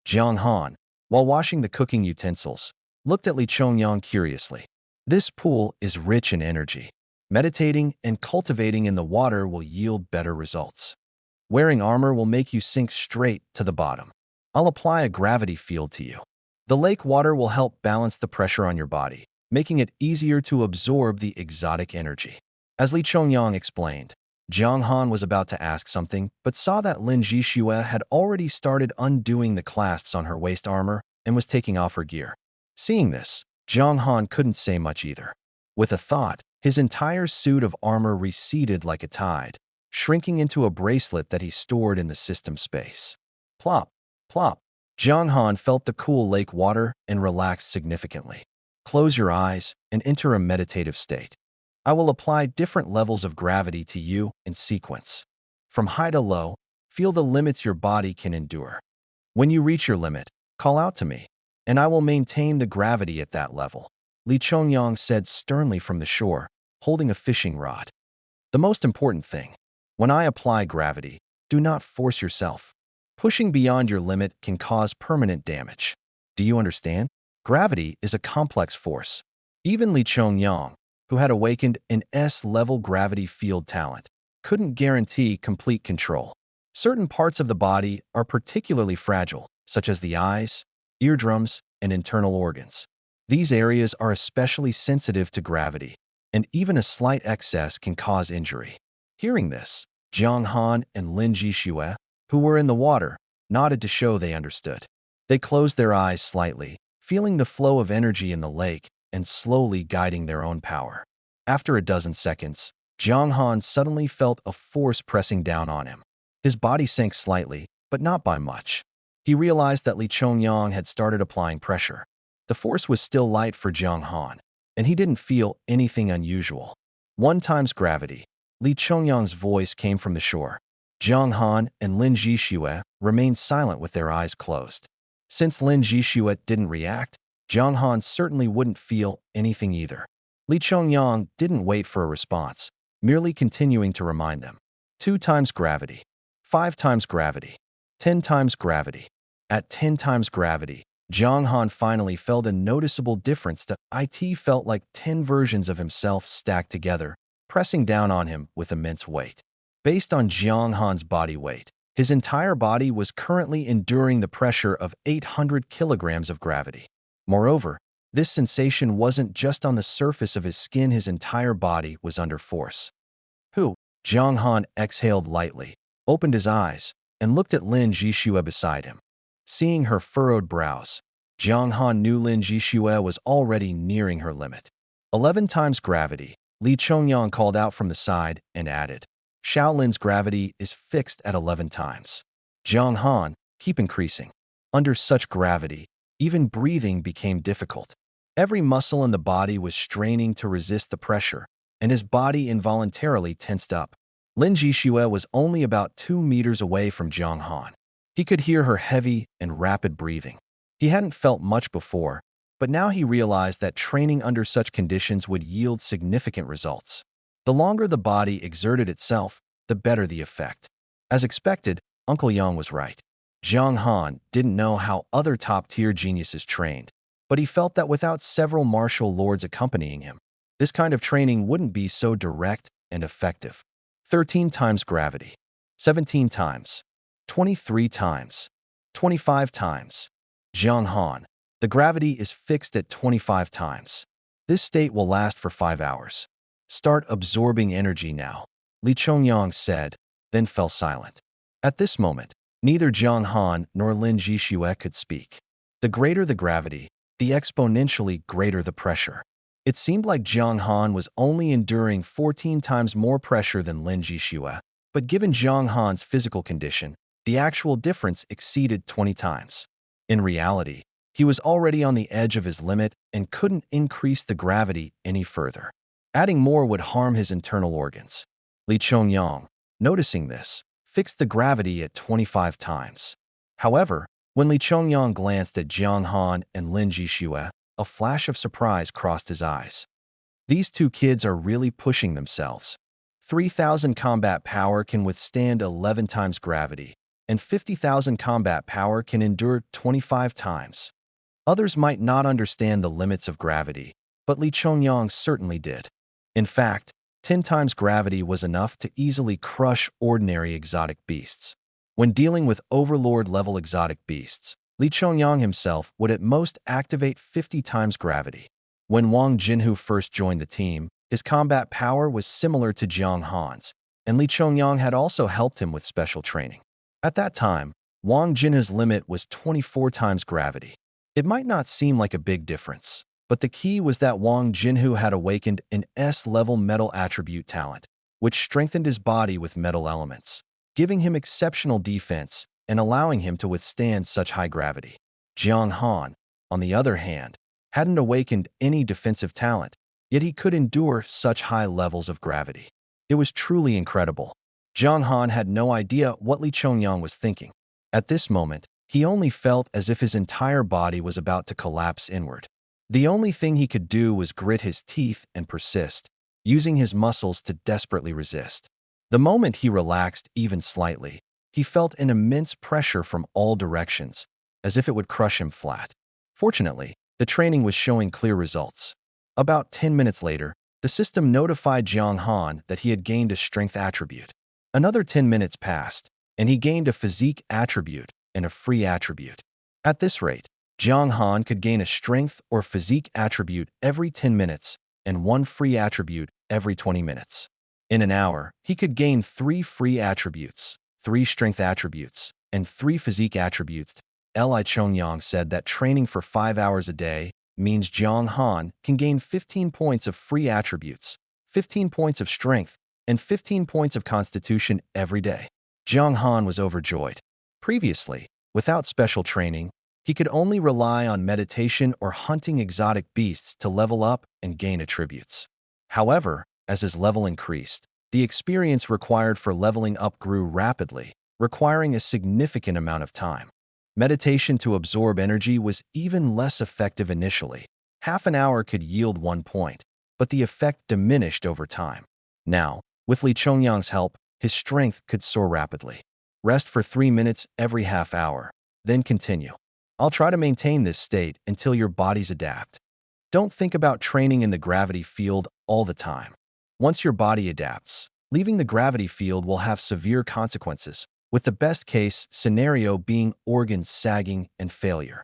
Jiang Han, while washing the cooking utensils, looked at Li Chongyang curiously. This pool is rich in energy. Meditating and cultivating in the water will yield better results. Wearing armor will make you sink straight to the bottom. I'll apply a gravity field to you. The lake water will help balance the pressure on your body, making it easier to absorb the exotic energy. As Li Chongyang explained, Jiang Han was about to ask something, but saw that Lin Jixue had already started undoing the clasps on her waist armor and was taking off her gear. Seeing this, Jiang Han couldn't say much either. With a thought, his entire suit of armor receded like a tide, shrinking into a bracelet that he stored in the system space. Plop, plop. Jiang Han felt the cool lake water and relaxed significantly. Close your eyes and enter a meditative state. I will apply different levels of gravity to you in sequence. From high to low, feel the limits your body can endure. When you reach your limit, call out to me, and I will maintain the gravity at that level, Li Chongyang said sternly from the shore, holding a fishing rod. The most important thing, when I apply gravity, do not force yourself. Pushing beyond your limit can cause permanent damage. Do you understand? Gravity is a complex force. Even Li Chongyang, who had awakened an S-level gravity field talent, couldn't guarantee complete control. Certain parts of the body are particularly fragile, such as the eyes, eardrums, and internal organs. These areas are especially sensitive to gravity, and even a slight excess can cause injury. Hearing this, Jiang Han and Lin Jixue, who were in the water, nodded to show they understood. They closed their eyes slightly, feeling the flow of energy in the lake and slowly guiding their own power. After a dozen seconds, Jiang Han suddenly felt a force pressing down on him. His body sank slightly, but not by much. He realized that Li Chongyang had started applying pressure. The force was still light for Jiang Han, and he didn't feel anything unusual. 1 times gravity. Li Chongyang's voice came from the shore. Jiang Han and Lin Jixue remained silent with their eyes closed. Since Lin Jixue didn't react, Jiang Han certainly wouldn't feel anything either. Li Chongyang didn't wait for a response, merely continuing to remind them. 2 times gravity. 5 times gravity. 10 times gravity. At 10 times gravity, Jiang Han finally felt a noticeable difference. It felt like 10 versions of himself stacked together, pressing down on him with immense weight. Based on Jiang Han's body weight, his entire body was currently enduring the pressure of 800 kilograms of gravity. Moreover, this sensation wasn't just on the surface of his skin, his entire body was under force. Jiang Han exhaled lightly, opened his eyes, and looked at Lin Jixue beside him. Seeing her furrowed brows, Jiang Han knew Lin Jixue was already nearing her limit. 11 times gravity, Li Chongyang called out from the side and added. Shaolin's gravity is fixed at 11 times. Jiang Han, keep increasing. Under such gravity, even breathing became difficult. Every muscle in the body was straining to resist the pressure, and his body involuntarily tensed up. Lin Jixue was only about 2 meters away from Jiang Han. He could hear her heavy and rapid breathing. He hadn't felt much before, but now he realized that training under such conditions would yield significant results. The longer the body exerted itself, the better the effect. As expected, Uncle Yang was right. Jiang Han didn't know how other top-tier geniuses trained, but he felt that without several martial lords accompanying him, this kind of training wouldn't be so direct and effective. 13 times gravity. 17 times. 23 times. 25 times. Jiang Han, the gravity is fixed at 25 times. This state will last for 5 hours. Start absorbing energy now, Li Chongyang said, then fell silent. At this moment, neither Jiang Han nor Lin Jixue could speak. The greater the gravity, the exponentially greater the pressure. It seemed like Jiang Han was only enduring 14 times more pressure than Lin Jixue, but given Jiang Han's physical condition, the actual difference exceeded 20 times. In reality, he was already on the edge of his limit and couldn't increase the gravity any further. Adding more would harm his internal organs. Li Chongyang, noticing this, fixed the gravity at 25 times. However, when Li Chongyang glanced at Jiang Han and Lin Jixue, a flash of surprise crossed his eyes. These two kids are really pushing themselves. 3,000 combat power can withstand 11 times gravity, and 50,000 combat power can endure 25 times. Others might not understand the limits of gravity, but Li Chongyang certainly did. In fact, 10 times gravity was enough to easily crush ordinary exotic beasts. When dealing with overlord-level exotic beasts, Li Chongyang himself would at most activate 50 times gravity. When Wang Jinhu first joined the team, his combat power was similar to Jiang Han's, and Li Chongyang had also helped him with special training. At that time, Wang Jinhu's limit was 24 times gravity. It might not seem like a big difference, but the key was that Wang Jinhu had awakened an S-level metal attribute talent, which strengthened his body with metal elements, giving him exceptional defense and allowing him to withstand such high gravity. Jiang Han, on the other hand, hadn't awakened any defensive talent, yet he could endure such high levels of gravity. It was truly incredible. Jiang Han had no idea what Li Chongyang was thinking. At this moment, he only felt as if his entire body was about to collapse inward. The only thing he could do was grit his teeth and persist, using his muscles to desperately resist. The moment he relaxed even slightly, he felt an immense pressure from all directions, as if it would crush him flat. Fortunately, the training was showing clear results. About 10 minutes later, the system notified Jiang Han that he had gained a strength attribute. Another 10 minutes passed, and he gained a physique attribute and a free attribute. At this rate, Jiang Han could gain a strength or physique attribute every 10 minutes and one free attribute every 20 minutes. In an hour, he could gain 3 free attributes, 3 strength attributes, and 3 physique attributes. Li Chongyang said that training for 5 hours a day means Jiang Han can gain 15 points of free attributes, 15 points of strength, and 15 points of constitution every day. Jiang Han was overjoyed. Previously, without special training, he could only rely on meditation or hunting exotic beasts to level up and gain attributes. However, as his level increased, the experience required for leveling up grew rapidly, requiring a significant amount of time. Meditation to absorb energy was even less effective initially. Half an hour could yield 1 point, but the effect diminished over time. Now, with Li Chongyang's help, his strength could soar rapidly. Rest for 3 minutes every half hour, then continue. I'll try to maintain this state until your bodies adapt. Don't think about training in the gravity field all the time. Once your body adapts, leaving the gravity field will have severe consequences, with the best-case scenario being organs sagging and failure.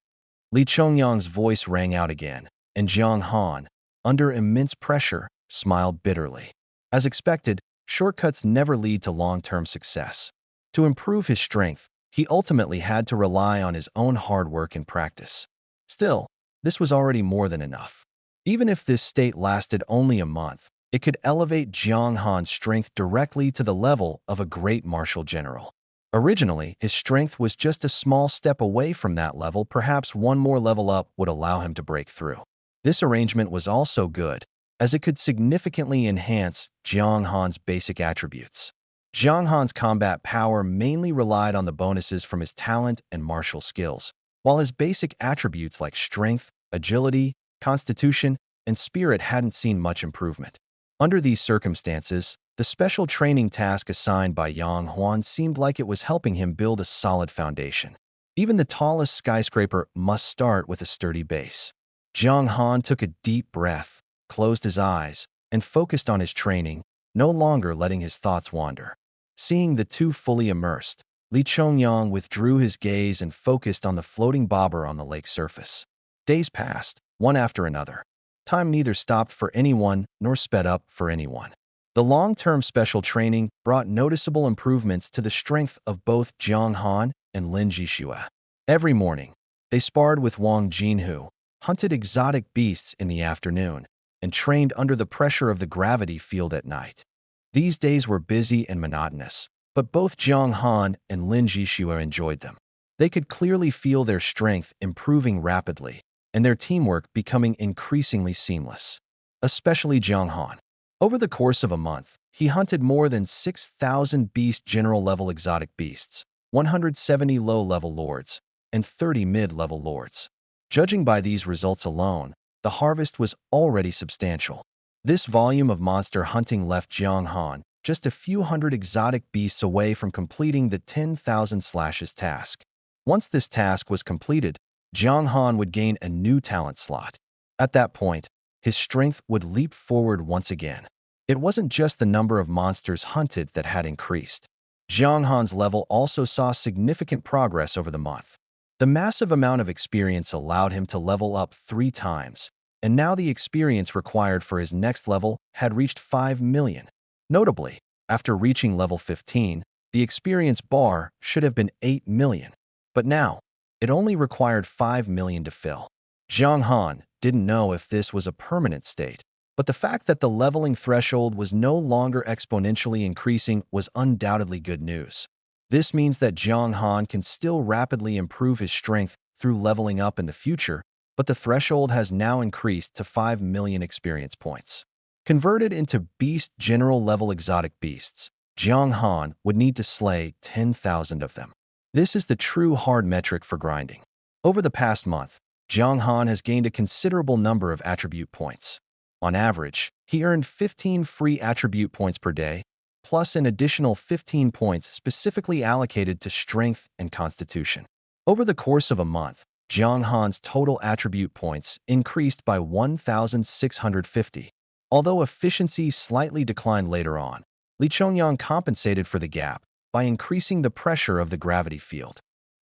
Li Chongyang's voice rang out again, and Jiang Han, under immense pressure, smiled bitterly. As expected, shortcuts never lead to long-term success. To improve his strength, he ultimately had to rely on his own hard work and practice. Still, this was already more than enough. Even if this state lasted only a month, it could elevate Jiang Han's strength directly to the level of a great martial general. Originally, his strength was just a small step away from that level. Perhaps one more level up would allow him to break through. This arrangement was also good, as it could significantly enhance Jiang Han's basic attributes. Jiang Han's combat power mainly relied on the bonuses from his talent and martial skills, while his basic attributes like strength, agility, constitution, and spirit hadn't seen much improvement. Under these circumstances, the special training task assigned by Yang Huan seemed like it was helping him build a solid foundation. Even the tallest skyscraper must start with a sturdy base. Jiang Han took a deep breath, closed his eyes, and focused on his training, no longer letting his thoughts wander. Seeing the two fully immersed, Li Chongyang withdrew his gaze and focused on the floating bobber on the lake's surface. Days passed, one after another. Time neither stopped for anyone nor sped up for anyone. The long-term special training brought noticeable improvements to the strength of both Jiang Han and Lin Jixue. Every morning, they sparred with Wang Jinhu, hunted exotic beasts in the afternoon, and trained under the pressure of the gravity field at night. These days were busy and monotonous, but both Jiang Han and Lin Jixue enjoyed them. They could clearly feel their strength improving rapidly, and their teamwork becoming increasingly seamless. Especially Jiang Han. Over the course of a month, he hunted more than 6,000 beast general-level exotic beasts, 170 low-level lords, and 30 mid-level lords. Judging by these results alone, the harvest was already substantial. This volume of monster hunting left Jiang Han just a few hundred exotic beasts away from completing the 10,000 slashes task. Once this task was completed, Jiang Han would gain a new talent slot. At that point, his strength would leap forward once again. It wasn't just the number of monsters hunted that had increased. Jiang Han's level also saw significant progress over the month. The massive amount of experience allowed him to level up 3 times, and now the experience required for his next level had reached 5 million. Notably, after reaching level 15, the experience bar should have been 8 million. But now, it only required 5 million to fill. Jiang Han didn't know if this was a permanent state, but the fact that the leveling threshold was no longer exponentially increasing was undoubtedly good news. This means that Jiang Han can still rapidly improve his strength through leveling up in the future, but the threshold has now increased to 5 million experience points. Converted into beast general-level exotic beasts, Jiang Han would need to slay 10,000 of them. This is the true hard metric for grinding. Over the past month, Jiang Han has gained a considerable number of attribute points. On average, he earned 15 free attribute points per day, plus an additional 15 points specifically allocated to strength and constitution. Over the course of a month, Jiang Han's total attribute points increased by 1,650. Although efficiency slightly declined later on, Li Chongyang compensated for the gap by increasing the pressure of the gravity field.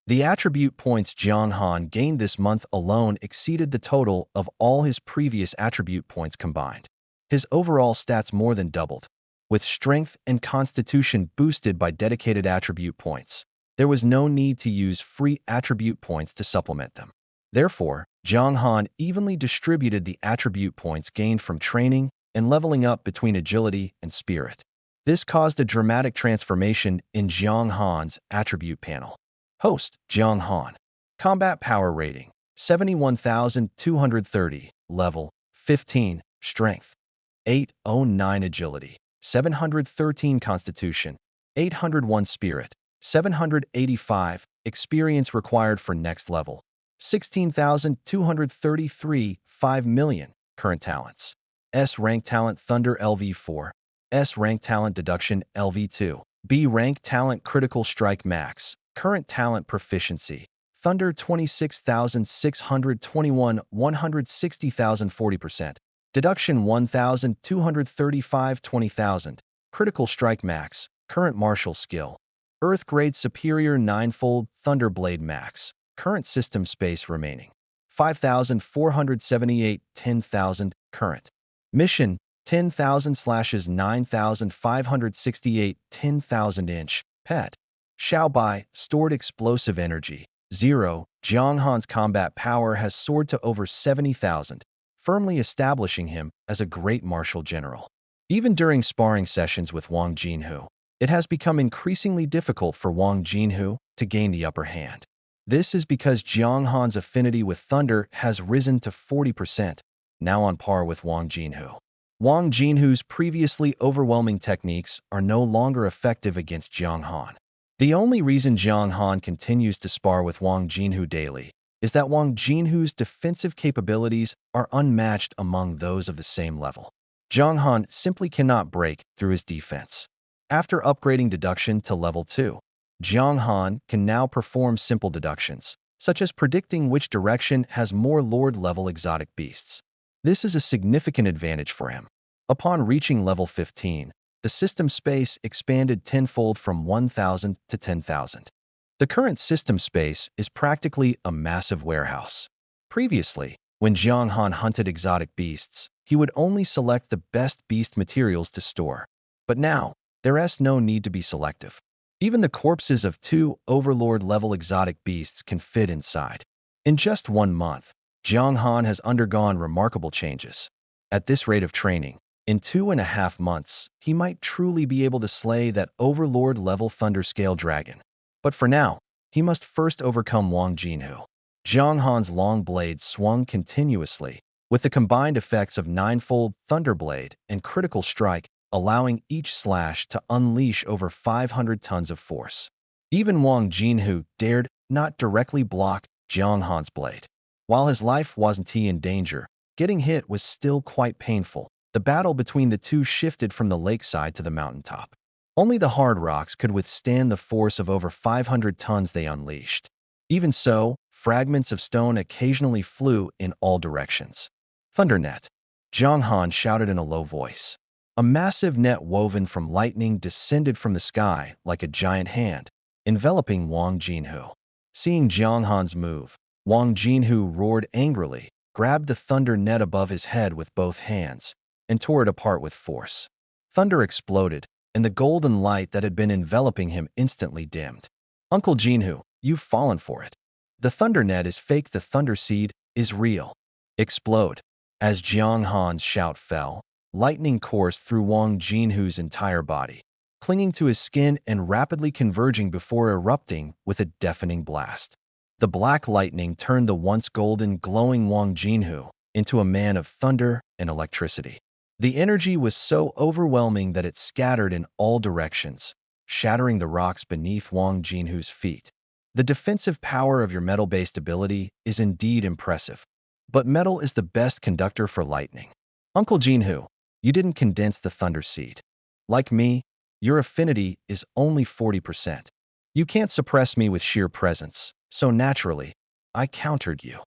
The attribute points Jiang Han gained this month alone exceeded the total of all his previous attribute points combined. His overall stats more than doubled. With strength and constitution boosted by dedicated attribute points, there was no need to use free attribute points to supplement them. Therefore, Jiang Han evenly distributed the attribute points gained from training and leveling up between agility and spirit. This caused a dramatic transformation in Jiang Han's attribute panel. Host, Jiang Han. Combat Power Rating, 71,230. Level, 15. Strength, 809. Agility, 713. Constitution, 801. Spirit, 785. Experience required for next level, 16,233. 5 million. Current talents. S-rank talent Thunder LV4. S-rank talent Deduction LV2. B-rank talent Critical Strike Max. Current talent Proficiency. Thunder 26,621. 160,000 40%. Deduction 1,235. 20,000. Critical Strike Max. Current Martial Skill. Earth Grade Superior 9-fold Thunder Blade Max. Current System Space Remaining, 5,478. 10,000. Current Mission, 10,000/9,568. 10,000 inch. Pet. Xiaobai, Stored Explosive Energy, 0. Jiang Han's combat power has soared to over 70,000, firmly establishing him as a great martial general. Even during sparring sessions with Wang Jinhu, it has become increasingly difficult for Wang Jinhu to gain the upper hand. This is because Jiang Han's affinity with thunder has risen to 40%, now on par with Wang Jinhu. Wang Jinhu's previously overwhelming techniques are no longer effective against Jiang Han. The only reason Jiang Han continues to spar with Wang Jinhu daily is that Wang Jinhu's defensive capabilities are unmatched among those of the same level. Jiang Han simply cannot break through his defense. After upgrading deduction to level 2, Jiang Han can now perform simple deductions, such as predicting which direction has more Lord-level exotic beasts. This is a significant advantage for him. Upon reaching level 15, the system space expanded tenfold from 1,000 to 10,000. The current system space is practically a massive warehouse. Previously, when Jiang Han hunted exotic beasts, he would only select the best beast materials to store. But now, there's no need to be selective. Even the corpses of two Overlord-level exotic beasts can fit inside. In just 1 month, Jiang Han has undergone remarkable changes. At this rate of training, in 2.5 months, he might truly be able to slay that Overlord-level Thunderscale dragon. But for now, he must first overcome Wang Jinhu. Jiang Han's long blade swung continuously, with the combined effects of ninefold Thunderblade and Critical Strike, allowing each slash to unleash over 500 tons of force. Even Wang Jinhu dared not directly block Jiang Han's blade. While his life wasn't in danger, getting hit was still quite painful. The battle between the two shifted from the lakeside to the mountaintop. Only the hard rocks could withstand the force of over 500 tons they unleashed. Even so, fragments of stone occasionally flew in all directions. Thundernet, Jiang Han shouted in a low voice. A massive net woven from lightning descended from the sky like a giant hand, enveloping Wang Jinhu. Seeing Jiang Han's move, Wang Jinhu roared angrily, grabbed the thunder net above his head with both hands, and tore it apart with force. Thunder exploded, and the golden light that had been enveloping him instantly dimmed. Uncle Jinhu, you've fallen for it. The thunder net is fake, the thunder seed is real. Explode. As Jiang Han's shout fell, lightning coursed through Wang Jinhu's entire body, clinging to his skin and rapidly converging before erupting with a deafening blast. The black lightning turned the once golden, glowing Wang Jinhu into a man of thunder and electricity. The energy was so overwhelming that it scattered in all directions, shattering the rocks beneath Wang Jinhu's feet. The defensive power of your metal-based ability is indeed impressive, but metal is the best conductor for lightning. Uncle Jinhu, you didn't condense the thunder seed. Like me, your affinity is only 40%. You can't suppress me with sheer presence, so naturally, I countered you.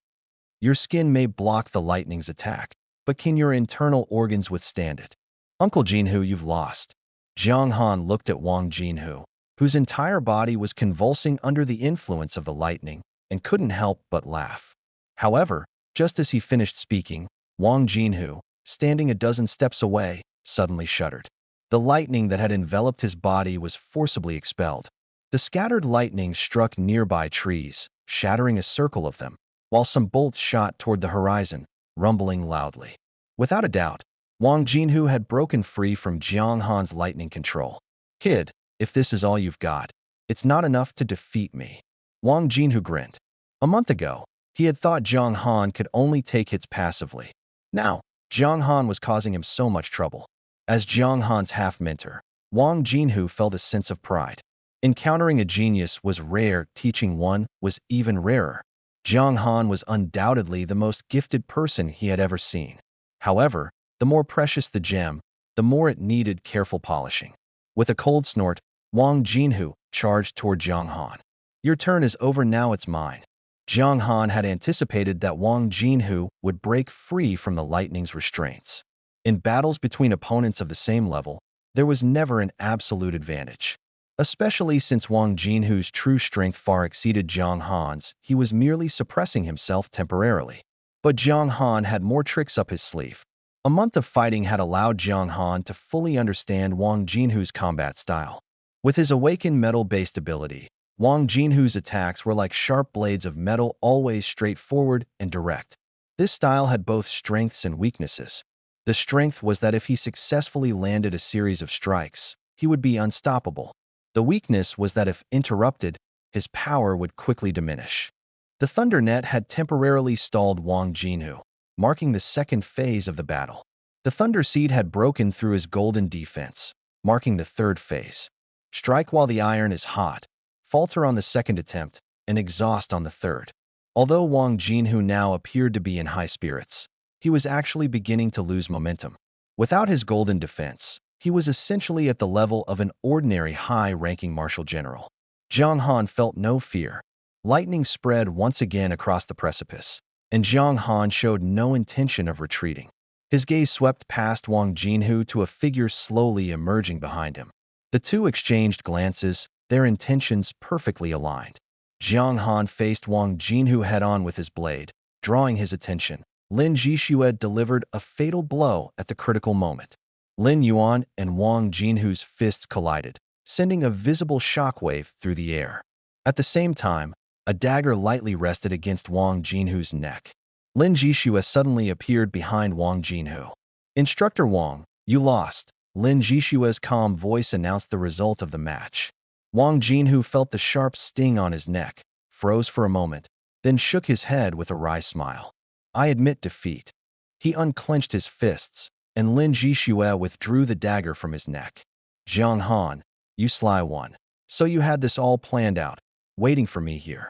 Your skin may block the lightning's attack, but can your internal organs withstand it? Uncle Jinhu, you've lost. Jiang Han looked at Wang Jinhu, whose entire body was convulsing under the influence of the lightning, and couldn't help but laugh. However, just as he finished speaking, Wang Jinhu, standing a dozen steps away, suddenly shuddered. The lightning that had enveloped his body was forcibly expelled. The scattered lightning struck nearby trees, shattering a circle of them, while some bolts shot toward the horizon, rumbling loudly. Without a doubt, Wang Jinhu had broken free from Jiang Han's lightning control. Kid, if this is all you've got, it's not enough to defeat me. Wang Jinhu grinned. A month ago, he had thought Jiang Han could only take hits passively. Now, Jiang Han was causing him so much trouble. As Jiang Han's half-mentor, Wang Jinhu felt a sense of pride. Encountering a genius was rare, teaching one was even rarer. Jiang Han was undoubtedly the most gifted person he had ever seen. However, the more precious the gem, the more it needed careful polishing. With a cold snort, Wang Jinhu charged toward Jiang Han. Your turn is over now, it's mine. Jiang Han had anticipated that Wang Jinhu would break free from the lightning's restraints. In battles between opponents of the same level, there was never an absolute advantage. Especially since Wang Jinhu's true strength far exceeded Jiang Han's, he was merely suppressing himself temporarily. But Jiang Han had more tricks up his sleeve. A month of fighting had allowed Jiang Han to fully understand Wang Jinhu's combat style. With his awakened metal-based ability, Wang Jinhu's attacks were like sharp blades of metal, always straightforward and direct. This style had both strengths and weaknesses. The strength was that if he successfully landed a series of strikes, he would be unstoppable. The weakness was that if interrupted, his power would quickly diminish. The Thunder Net had temporarily stalled Wang Jinhu, marking the second phase of the battle. The Thunder Seed had broken through his golden defense, marking the third phase. Strike while the iron is hot, falter on the second attempt, and exhaust on the third. Although Wang Jinhu now appeared to be in high spirits, he was actually beginning to lose momentum. Without his golden defense, he was essentially at the level of an ordinary high-ranking martial general. Jiang Han felt no fear. Lightning spread once again across the precipice, and Jiang Han showed no intention of retreating. His gaze swept past Wang Jinhu to a figure slowly emerging behind him. The two exchanged glances, their intentions perfectly aligned. Jiang Han faced Wang Jinhu head-on with his blade, drawing his attention. Lin Jixue delivered a fatal blow at the critical moment. Lin Yuan and Wang Jinhu's fists collided, sending a visible shockwave through the air. At the same time, a dagger lightly rested against Wang Jinhu's neck. Lin Jishua suddenly appeared behind Wang Jinhu. Instructor Wang, you lost. Lin Jishua's calm voice announced the result of the match. Wang Jinhu felt the sharp sting on his neck, froze for a moment, then shook his head with a wry smile. I admit defeat. He unclenched his fists, and Lin Jishua withdrew the dagger from his neck. Jiang Han, you sly one. So you had this all planned out, waiting for me here.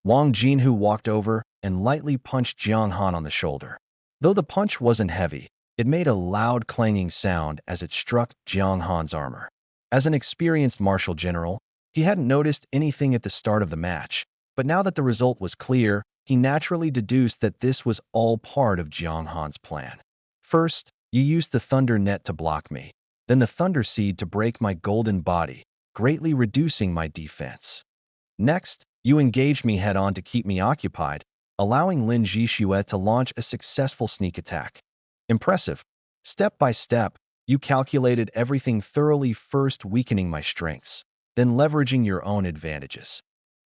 Wang Jinhu walked over and lightly punched Jiang Han on the shoulder. Though the punch wasn't heavy, it made a loud clanging sound as it struck Jiang Han's armor. As an experienced martial general, he hadn't noticed anything at the start of the match, but now that the result was clear, he naturally deduced that this was all part of Jiang Han's plan. First, you used the thunder net to block me, then the thunder seed to break my golden body, greatly reducing my defense. Next, you engaged me head-on to keep me occupied, allowing Lin Jishua to launch a successful sneak attack. Impressive. Step by step, you calculated everything thoroughly, first weakening my strengths, then leveraging your own advantages.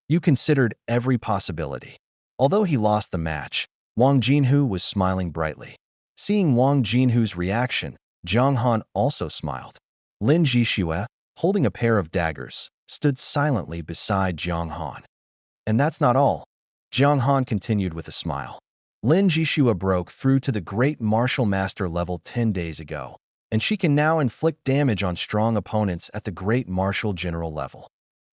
You considered every possibility. Although he lost the match, Wang Jinhu was smiling brightly. Seeing Wang Jinhu's reaction, Jiang Han also smiled. Lin Jishua, holding a pair of daggers, stood silently beside Jiang Han. And that's not all. Jiang Han continued with a smile. Lin Jishua broke through to the Great Martial Master level 10 days ago, and she can now inflict damage on strong opponents at the Great Martial General level.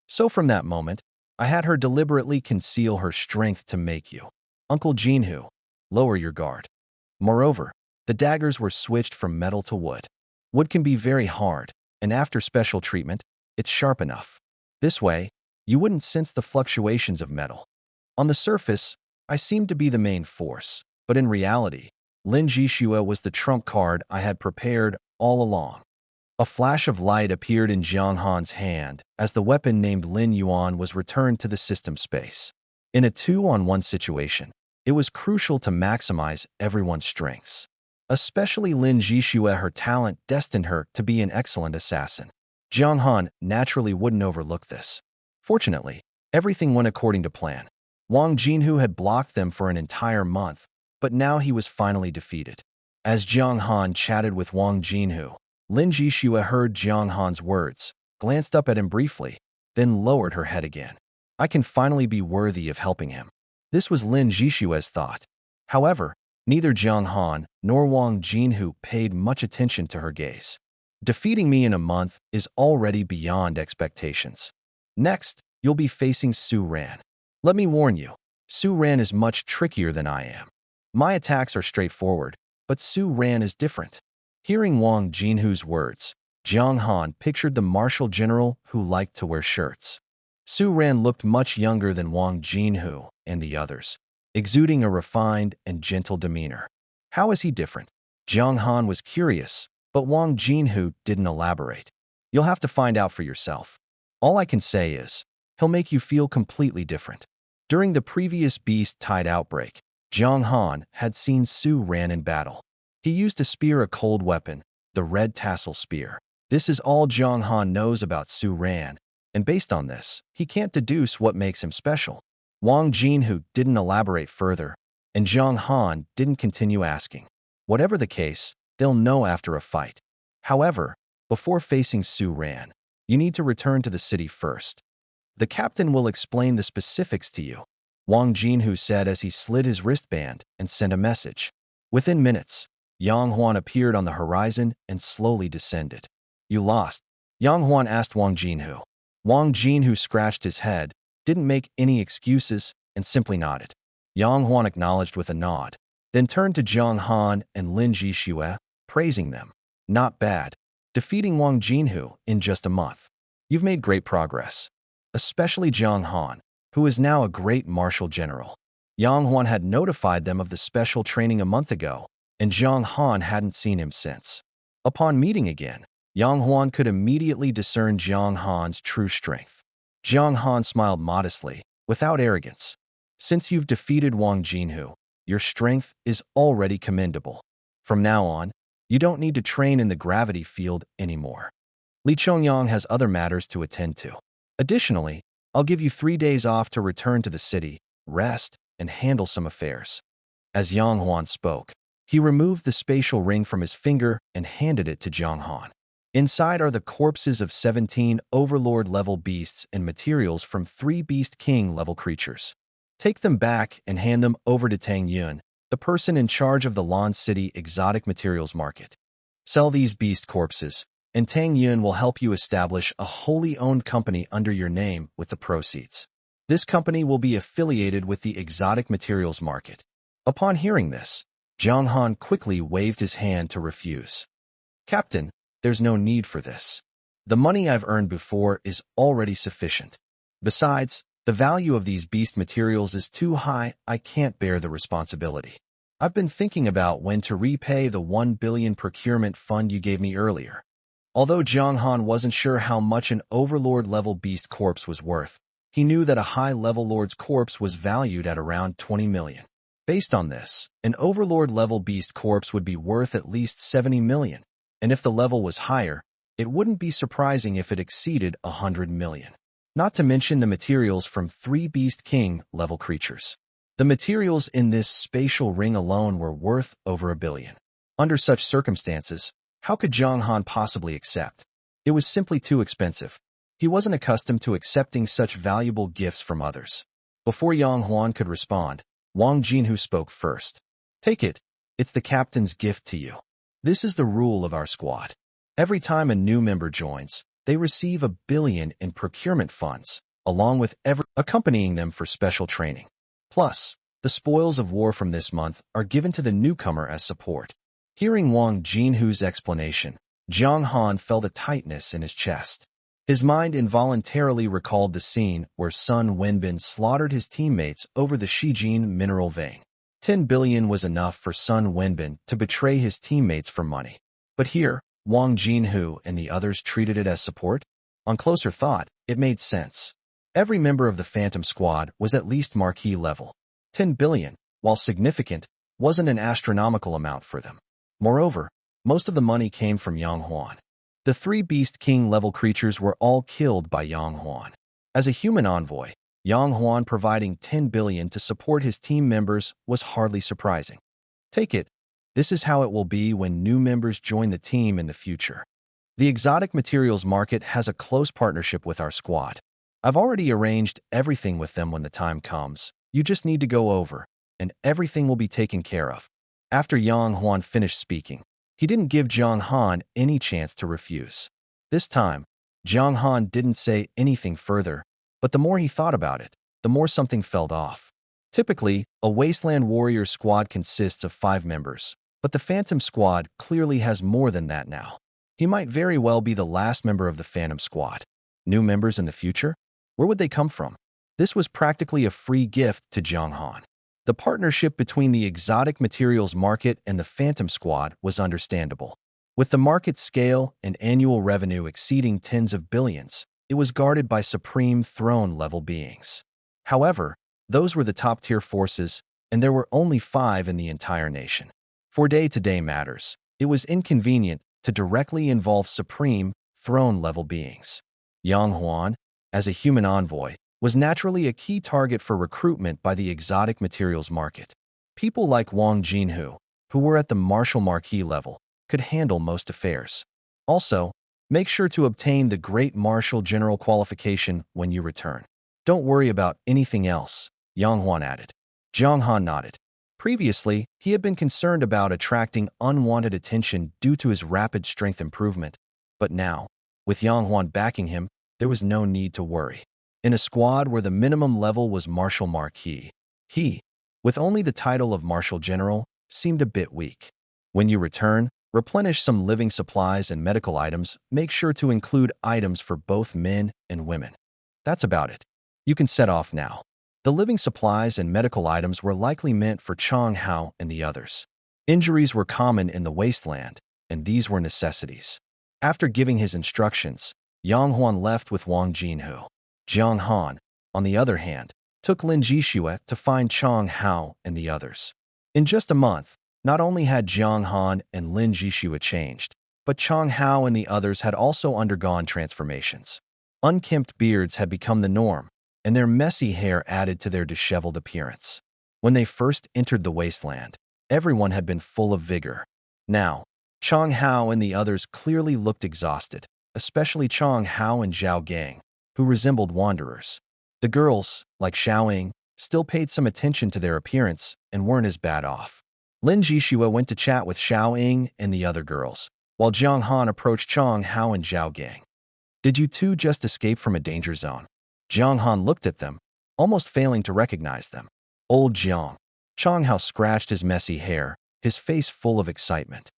So from that moment, I had her deliberately conceal her strength to make you. Uncle Jinhu, lower your guard. Moreover, the daggers were switched from metal to wood. Wood can be very hard, and after special treatment, it's sharp enough. This way, you wouldn't sense the fluctuations of metal. On the surface, I seemed to be the main force, but in reality, Lin Jishua was the trump card I had prepared all along. A flash of light appeared in Jiang Han's hand as the weapon named Lin Yuan was returned to the system space. In a 2-on-1 situation, it was crucial to maximize everyone's strengths. Especially Lin Jishua, her talent destined her to be an excellent assassin. Jiang Han naturally wouldn't overlook this. Fortunately, everything went according to plan. Wang Jinhu had blocked them for an entire month, but now he was finally defeated. As Jiang Han chatted with Wang Jinhu, Lin Jishua heard Jiang Han's words, glanced up at him briefly, then lowered her head again. I can finally be worthy of helping him. This was Lin Jishua's thought. However, neither Jiang Han nor Wang Jinhu paid much attention to her gaze. Defeating me in a month is already beyond expectations. Next, you'll be facing Su Ran. Let me warn you, Su Ran is much trickier than I am. My attacks are straightforward, but Su Ran is different. Hearing Wang Jinhu's words, Jiang Han pictured the martial general who liked to wear shirts. Su Ran looked much younger than Wang Jinhu and the others, exuding a refined and gentle demeanor. How is he different? Jiang Han was curious, but Wang Jinhu didn't elaborate. You'll have to find out for yourself. All I can say is, he'll make you feel completely different. During the previous Beast Tide outbreak, Jiang Han had seen Su Ran in battle. He used to spear a cold weapon, the Red Tassel Spear. This is all Jiang Han knows about Su Ran, and based on this, he can't deduce what makes him special. Wang Jinhu didn't elaborate further, and Jiang Han didn't continue asking. Whatever the case, they'll know after a fight. However, before facing Su Ran, you need to return to the city first. The captain will explain the specifics to you, Wang Jinhu said as he slid his wristband and sent a message. Within minutes, Yang Huan appeared on the horizon and slowly descended. You lost? Yang Huan asked Wang Jinhu. Wang Jinhu scratched his head, didn't make any excuses, and simply nodded. Yang Huan acknowledged with a nod, then turned to Jiang Han and Lin Jishua, praising them. Not bad. Defeating Wang Jinhu in just a month. You've made great progress. Especially Jiang Han, who is now a great martial general. Yang Huan had notified them of the special training a month ago, and Jiang Han hadn't seen him since. Upon meeting again, Yang Huan could immediately discern Jiang Han's true strength. Jiang Han smiled modestly, without arrogance. Since you've defeated Wang Jinhu, your strength is already commendable. From now on, You don't need to train in the gravity field anymore. Li Chongyang has other matters to attend to. Additionally, I'll give you 3 days off to return to the city, rest, and handle some affairs. As Yang Huan spoke, he removed the spatial ring from his finger and handed it to Jiang Han. Inside are the corpses of 17 Overlord-level beasts and materials from 3 Beast King-level creatures. Take them back and hand them over to Tang Yun, the person in charge of the Lan City exotic materials market. Sell these beast corpses, and Tang Yun will help you establish a wholly owned company under your name with the proceeds. This company will be affiliated with the exotic materials market. Upon hearing this, Jiang Han quickly waved his hand to refuse. Captain, there's no need for this. The money I've earned before is already sufficient. Besides, the value of these beast materials is too high, I can't bear the responsibility. I've been thinking about when to repay the 1 billion procurement fund you gave me earlier. Although Jiang Han wasn't sure how much an Overlord-level beast corpse was worth, he knew that a high-level lord's corpse was valued at around 20 million. Based on this, an Overlord-level beast corpse would be worth at least 70 million, and if the level was higher, it wouldn't be surprising if it exceeded 100 million. Not to mention the materials from 3 Beast King-level creatures. The materials in this spatial ring alone were worth over 1 billion. Under such circumstances, how could Jiang Han possibly accept? It was simply too expensive. He wasn't accustomed to accepting such valuable gifts from others. Before Yang Huan could respond, Wang Jinhu spoke first. Take it. It's the captain's gift to you. This is the rule of our squad. Every time a new member joins, they receive 1 billion in procurement funds, along with accompanying them for special training. Plus, the spoils of war from this month are given to the newcomer as support. Hearing Wang Jinhu's explanation, Jiang Han felt a tightness in his chest. His mind involuntarily recalled the scene where Sun Wenbin slaughtered his teammates over the Shijin mineral vein. 10 billion was enough for Sun Wenbin to betray his teammates for money. But here, Wang Jinhu and the others treated it as support? On closer thought, it made sense. Every member of the Phantom Squad was at least marquee level. 10 billion, while significant, wasn't an astronomical amount for them. Moreover, most of the money came from Yang Huan. The 3 Beast King-level creatures were all killed by Yang Huan. As a human envoy, Yang Huan providing 10 billion to support his team members was hardly surprising. Take it. This is how it will be when new members join the team in the future. The exotic materials market has a close partnership with our squad. I've already arranged everything with them when the time comes. You just need to go over, and everything will be taken care of. After Yang Huan finished speaking, he didn't give Jiang Han any chance to refuse. This time, Jiang Han didn't say anything further, but the more he thought about it, the more something felt off. Typically, a Wasteland Warrior squad consists of 5 members, but the Phantom Squad clearly has more than that now. He might very well be the last member of the Phantom Squad. New members in the future? Where would they come from? This was practically a free gift to Jiang Han. The partnership between the exotic materials market and the Phantom Squad was understandable. With the market scale and annual revenue exceeding tens of billions, it was guarded by supreme throne-level beings. However, those were the top-tier forces, and there were only 5 in the entire nation. For day-to-day matters, it was inconvenient to directly involve supreme, throne-level beings. Yang Huan, as a human envoy, was naturally a key target for recruitment by the exotic materials market. People like Wang Jinhu, who were at the Martial Marquis level, could handle most affairs. Also, make sure to obtain the Great Martial General qualification when you return. Don't worry about anything else, Yang Huan added. Jiang Han nodded. Previously, he had been concerned about attracting unwanted attention due to his rapid strength improvement, but now, with Yang Huan backing him, there was no need to worry. In a squad where the minimum level was Martial Marquis, he, with only the title of Martial General, seemed a bit weak. When you return, replenish some living supplies and medical items. Make sure to include items for both men and women. That's about it. You can set off now. The living supplies and medical items were likely meant for Chang Hao and the others. Injuries were common in the wasteland, and these were necessities. After giving his instructions, Yang Huan left with Wang Jinhu. Jiang Han, on the other hand, took Lin Jixue to find Chang Hao and the others. In just a month, Not only had Jiang Han and Lin Jishua changed, but Chang Hao and the others had also undergone transformations. Unkempt beards had become the norm, and their messy hair added to their disheveled appearance. When they first entered the wasteland, everyone had been full of vigor. Now, Chang Hao and the others clearly looked exhausted, especially Chang Hao and Zhao Gang, who resembled wanderers. The girls, like Xiao Ying, still paid some attention to their appearance and weren't as bad off. Lin Jishua went to chat with Xiao Ying and the other girls, while Jiang Han approached Chang Hao and Zhao Gang. Did you two just escape from a danger zone? Jiang Han looked at them, almost failing to recognize them. Old Jiang. Chang Hao scratched his messy hair, his face full of excitement.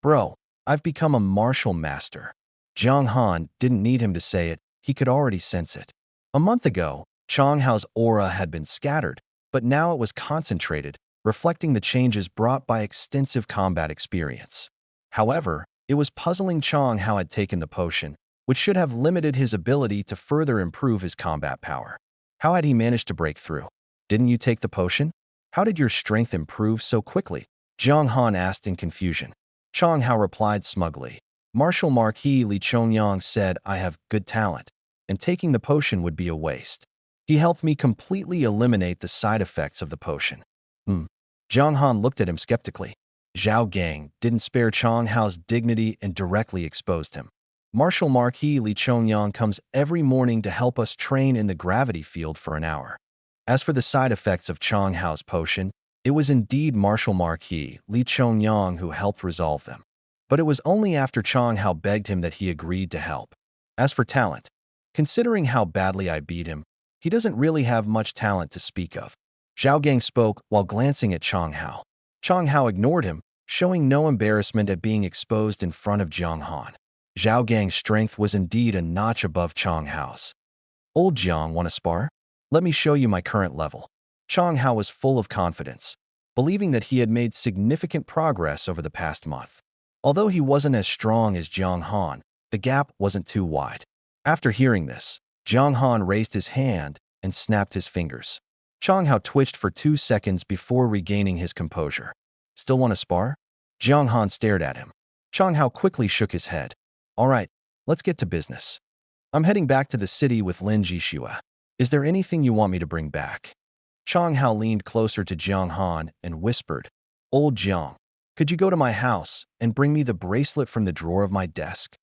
Bro, I've become a martial master. Jiang Han didn't need him to say it, he could already sense it. A month ago, Chang Hao's aura had been scattered, but now it was concentrated, reflecting the changes brought by extensive combat experience. However, it was puzzling Chang Hao had taken the potion, which should have limited his ability to further improve his combat power. How had he managed to break through? Didn't you take the potion? How did your strength improve so quickly? Jiang Han asked in confusion. Chang Hao replied smugly. Martial Marquis Li Chongyang said I have good talent, and taking the potion would be a waste. He helped me completely eliminate the side effects of the potion. Jiang Han looked at him skeptically. Zhao Gang didn't spare Chang Hao's dignity and directly exposed him. Martial Marquis Li Chongyang comes every morning to help us train in the gravity field for an hour. As for the side effects of Chang Hao's potion, it was indeed Martial Marquis Li Chongyang who helped resolve them. But it was only after Chang Hao begged him that he agreed to help. As for talent, considering how badly I beat him, he doesn't really have much talent to speak of. Zhao Gang spoke while glancing at Chang Hao. Chang Hao ignored him, showing no embarrassment at being exposed in front of Jiang Han. Zhao Gang's strength was indeed a notch above Chang Hao's. Old Jiang, want to spar? Let me show you my current level. Chang Hao was full of confidence, believing that he had made significant progress over the past month. Although he wasn't as strong as Jiang Han, the gap wasn't too wide. After hearing this, Jiang Han raised his hand and snapped his fingers. Chang Hao twitched for 2 seconds before regaining his composure. Still want to spar? Jiang Han stared at him. Chang Hao quickly shook his head. All right, let's get to business. I'm heading back to the city with Lin Jishua. Is there anything you want me to bring back? Chang Hao leaned closer to Jiang Han and whispered, Old Jiang, could you go to my house and bring me the bracelet from the drawer of my desk?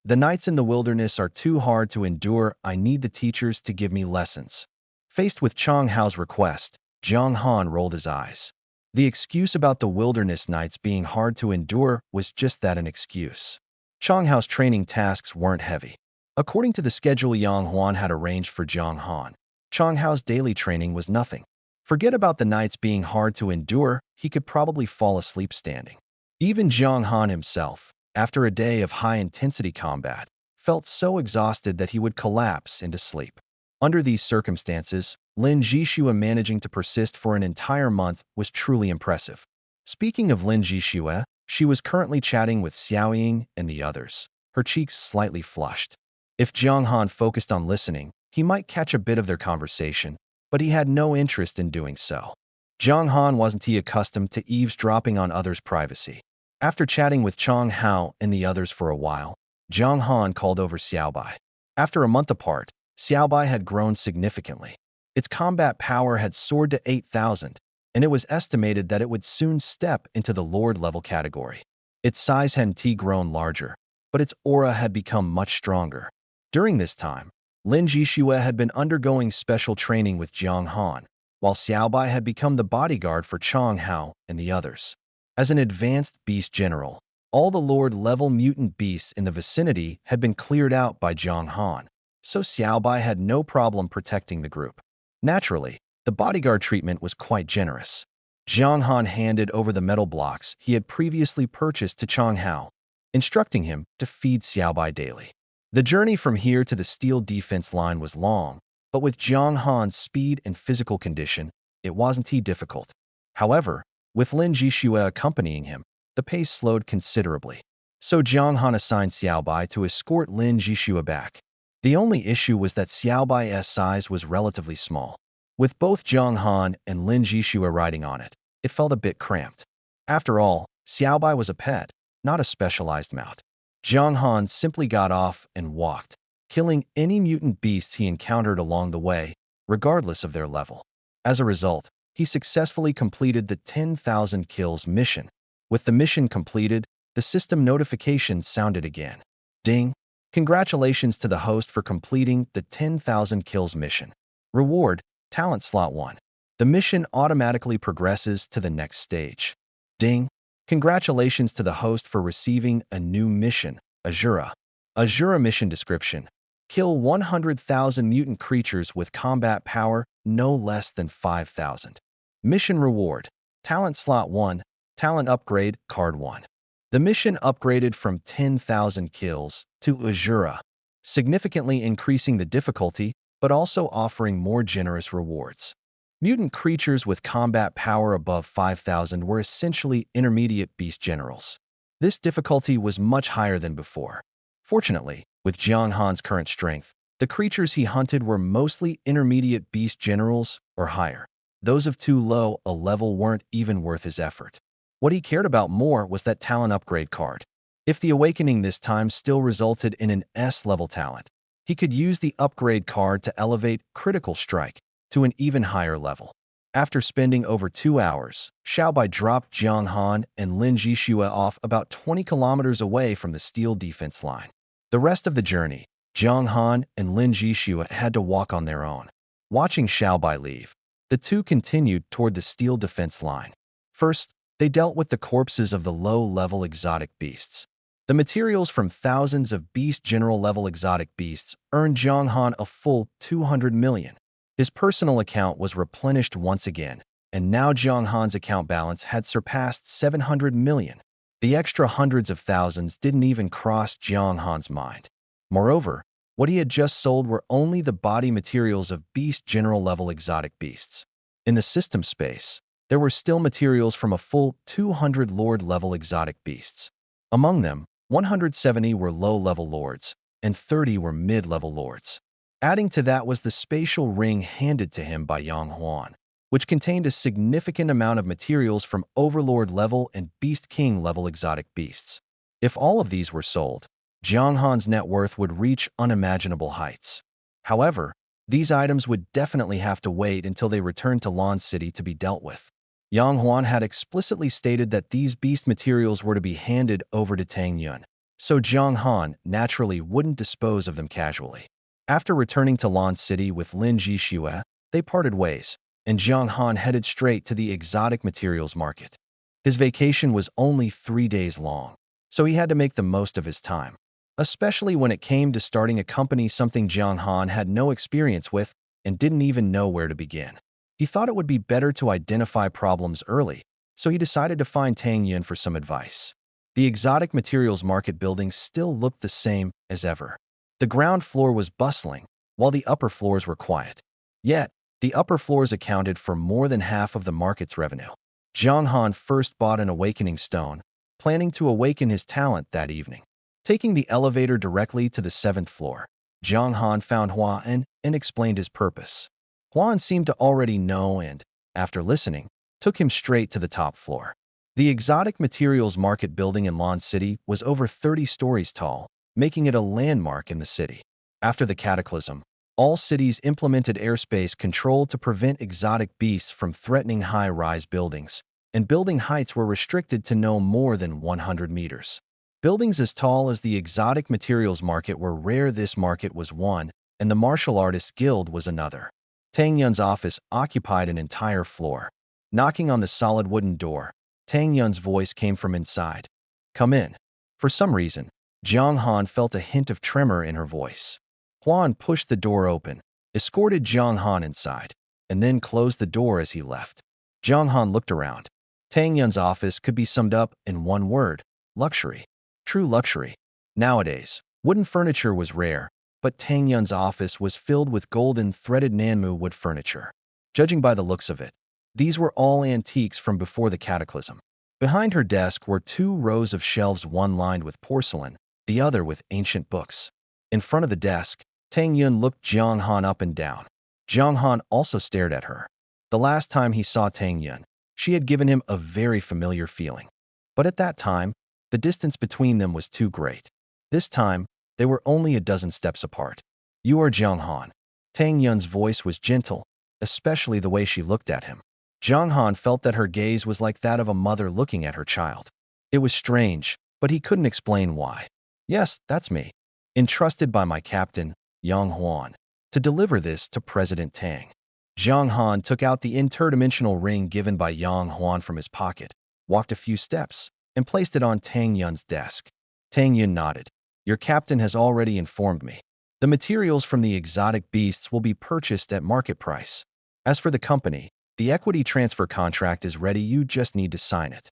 The nights in the wilderness are too hard to endure. I need the teachers to give me lessons. Faced with Chang Hao's request, Jiang Han rolled his eyes. The excuse about the wilderness nights being hard to endure was just that, an excuse. Chang Hao's training tasks weren't heavy. According to the schedule Yang Huan had arranged for Jiang Han, Chang Hao's daily training was nothing. Forget about the nights being hard to endure, he could probably fall asleep standing. Even Jiang Han himself, after a day of high-intensity combat, felt so exhausted that he would collapse into sleep. Under these circumstances, Lin Jishua managing to persist for an entire month was truly impressive. Speaking of Lin Jishua, she was currently chatting with Xiao Ying and the others, her cheeks slightly flushed. If Jiang Han focused on listening, he might catch a bit of their conversation, but he had no interest in doing so. Jiang Han wasn't accustomed to eavesdropping on others' privacy. After chatting with Chang Hao and the others for a while, Jiang Han called over Xiaobai. After a month apart, Xiaobai had grown significantly. Its combat power had soared to 8,000, and it was estimated that it would soon step into the Lord-level category. Its size hadn't grown larger, but its aura had become much stronger. During this time, Lin Jishua had been undergoing special training with Jiang Han, while Xiaobai had become the bodyguard for Chang Hao and the others. As an advanced beast general, all the Lord-level mutant beasts in the vicinity had been cleared out by Jiang Han, so Xiaobai had no problem protecting the group. Naturally, the bodyguard treatment was quite generous. Jiang Han handed over the metal blocks he had previously purchased to Chang Hao, instructing him to feed Xiaobai daily. The journey from here to the steel defense line was long, but with Jiang Han's speed and physical condition, it wasn't difficult. However, with Lin Jishua accompanying him, the pace slowed considerably. So Jiang Han assigned Xiaobai to escort Lin Jishua back. The only issue was that Xiaobai's size was relatively small. With both Jiang Han and Lin Jishua riding on it, it felt a bit cramped. After all, Xiaobai was a pet, not a specialized mount. Jiang Han simply got off and walked, killing any mutant beasts he encountered along the way, regardless of their level. As a result, he successfully completed the 10,000 kills mission. With the mission completed, the system notification sounded again. Ding! Congratulations to the host for completing the 10,000 kills mission. Reward, Talent Slot 1. The mission automatically progresses to the next stage. Ding! Congratulations to the host for receiving a new mission, Azura. Azura mission description. Kill 100,000 mutant creatures with combat power no less than 5,000. Mission reward. Talent Slot 1. Talent upgrade, Card 1. The mission upgraded from 10,000 kills to Azura, significantly increasing the difficulty, but also offering more generous rewards. Mutant creatures with combat power above 5,000 were essentially intermediate beast generals. This difficulty was much higher than before. Fortunately, with Jiang Han's current strength, the creatures he hunted were mostly intermediate beast generals or higher. Those of too low a level weren't even worth his effort. What he cared about more was that talent upgrade card. If the awakening this time still resulted in an S-level talent, he could use the upgrade card to elevate Critical Strike to an even higher level. After spending over 2 hours, Xiaobai dropped Jiang Han and Lin Jixue off about 20 kilometers away from the steel defense line. The rest of the journey, Jiang Han and Lin Jixue had to walk on their own. Watching Xiaobai leave, the two continued toward the steel defense line. First, they dealt with the corpses of the low-level exotic beasts. The materials from thousands of beast general-level exotic beasts earned Jiang Han a full 200 million. His personal account was replenished once again, and now Jiang Han's account balance had surpassed 700 million. The extra hundreds of thousands didn't even cross Jiang Han's mind. Moreover, what he had just sold were only the body materials of beast general-level exotic beasts. In the system space, there were still materials from a full 200 lord-level exotic beasts. Among them, 170 were low-level lords, and 30 were mid-level lords. Adding to that was the spatial ring handed to him by Yang Huan, which contained a significant amount of materials from Overlord-level and Beast King-level exotic beasts. If all of these were sold, Jiang Han's net worth would reach unimaginable heights. However, these items would definitely have to wait until they returned to Lan City to be dealt with. Yang Huan had explicitly stated that these beast materials were to be handed over to Tang Yun, so Jiang Han naturally wouldn't dispose of them casually. After returning to Lan City with Lin Jixue, they parted ways, and Jiang Han headed straight to the exotic materials market. His vacation was only 3 days long, so he had to make the most of his time, especially when it came to starting a company, something Jiang Han had no experience with and didn't even know where to begin. He thought it would be better to identify problems early, so he decided to find Tang Yun for some advice. The exotic materials market building still looked the same as ever. The ground floor was bustling, while the upper floors were quiet. Yet, the upper floors accounted for more than half of the market's revenue. Jiang Han first bought an awakening stone, planning to awaken his talent that evening. Taking the elevator directly to the 7th floor, Jiang Han found Huan and explained his purpose. Huan seemed to already know and, after listening, took him straight to the top floor. The exotic materials market building in Lan City was over 30 stories tall, making it a landmark in the city. After the cataclysm, all cities implemented airspace control to prevent exotic beasts from threatening high-rise buildings, and building heights were restricted to no more than 100 meters. Buildings as tall as the exotic materials market were rare. This market was one, and the Martial Artists Guild was another. Tang Yun's office occupied an entire floor. Knocking on the solid wooden door, Tang Yun's voice came from inside. "Come in." For some reason, Jiang Han felt a hint of tremor in her voice. Huan pushed the door open, escorted Jiang Han inside, and then closed the door as he left. Jiang Han looked around. Tang Yun's office could be summed up in one word: luxury. True luxury. Nowadays, wooden furniture was rare, but Tang Yun's office was filled with golden threaded Nanmu wood furniture. Judging by the looks of it, these were all antiques from before the cataclysm. Behind her desk were 2 rows of shelves, one lined with porcelain, the other with ancient books. In front of the desk, Tang Yun looked Jiang Han up and down. Jiang Han also stared at her. The last time he saw Tang Yun, She had given him a very familiar feeling. But at that time, the distance between them was too great. This time, they were only a dozen steps apart. You are Jiang Han. Tang Yun's voice was gentle, especially the way she looked at him. Jiang Han felt that her gaze was like that of a mother looking at her child. It was strange, but he couldn't explain why. Yes, that's me. Entrusted by my captain, Yang Huan, to deliver this to President Tang. Jiang Han took out the interdimensional ring given by Yang Huan from his pocket, walked a few steps, and placed it on Tang Yun's desk. Tang Yun nodded. Your captain has already informed me. The materials from the exotic beasts will be purchased at market price. As for the company, the equity transfer contract is ready, you just need to sign it.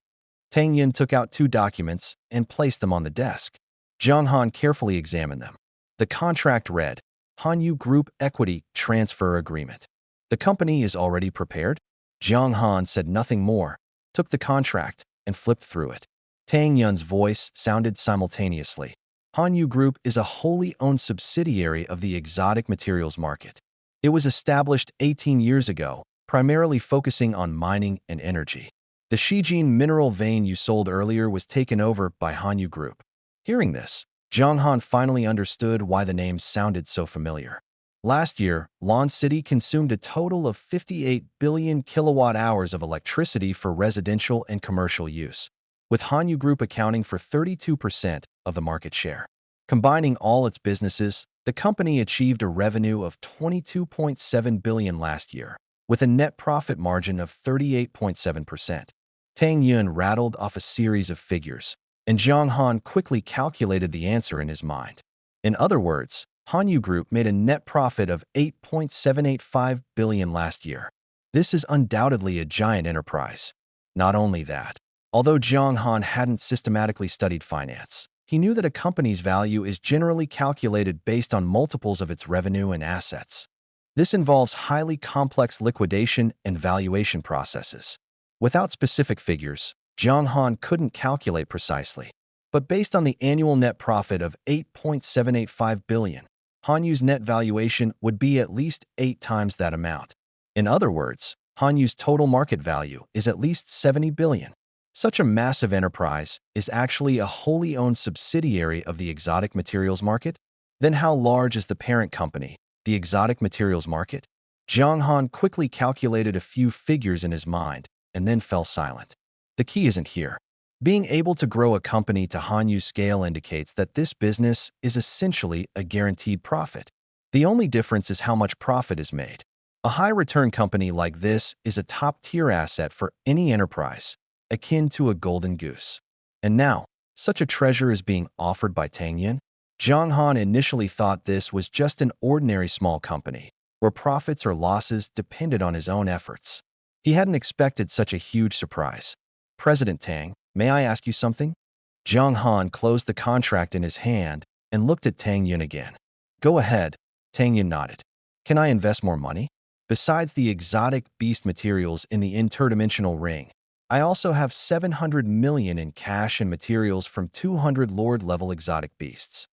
Tang Yun took out 2 documents and placed them on the desk. Jiang Han carefully examined them. The contract read, Hanyu Group Equity Transfer Agreement. The company is already prepared? Jiang Han said nothing more, took the contract, and flipped through it. Tang Yun's voice sounded simultaneously. Hanyu Group is a wholly owned subsidiary of the exotic materials market. It was established 18 years ago, primarily focusing on mining and energy. The Shijin mineral vein you sold earlier was taken over by Hanyu Group. Hearing this, Jiang Han finally understood why the name sounded so familiar. Last year, Lon City consumed a total of 58 billion kilowatt-hours of electricity for residential and commercial use, with Hanyu Group accounting for 32% of the market share. Combining all its businesses, the company achieved a revenue of 22.7 billion last year, with a net profit margin of 38.7%. Tang Yun rattled off a series of figures, and Jiang Han quickly calculated the answer in his mind. In other words, Hanyu Group made a net profit of 8.785 billion last year. This is undoubtedly a giant enterprise. Not only that, although Jiang Han hadn't systematically studied finance, he knew that a company's value is generally calculated based on multiples of its revenue and assets. This involves highly complex liquidation and valuation processes. Without specific figures, Jiang Han couldn't calculate precisely. But based on the annual net profit of 8.785 billion, Hanyu's net valuation would be at least 8 times that amount. In other words, Hanyu's total market value is at least 70 billion. Such a massive enterprise is actually a wholly owned subsidiary of the exotic materials market? Then how large is the parent company, the exotic materials market? Jiang Han quickly calculated a few figures in his mind and then fell silent. The key isn't here. Being able to grow a company to Hanyu scale indicates that this business is essentially a guaranteed profit. The only difference is how much profit is made. A high-return company like this is a top-tier asset for any enterprise, akin to a golden goose. And now, such a treasure is being offered by Tang Yun? Jiang Han initially thought this was just an ordinary small company, where profits or losses depended on his own efforts. He hadn't expected such a huge surprise. President Tang, may I ask you something? Jiang Han closed the contract in his hand and looked at Tang Yun again. Go ahead, Tang Yun nodded. Can I invest more money? Besides the exotic beast materials in the interdimensional ring, I also have 700 million in cash and materials from 200 Lord-level exotic beasts.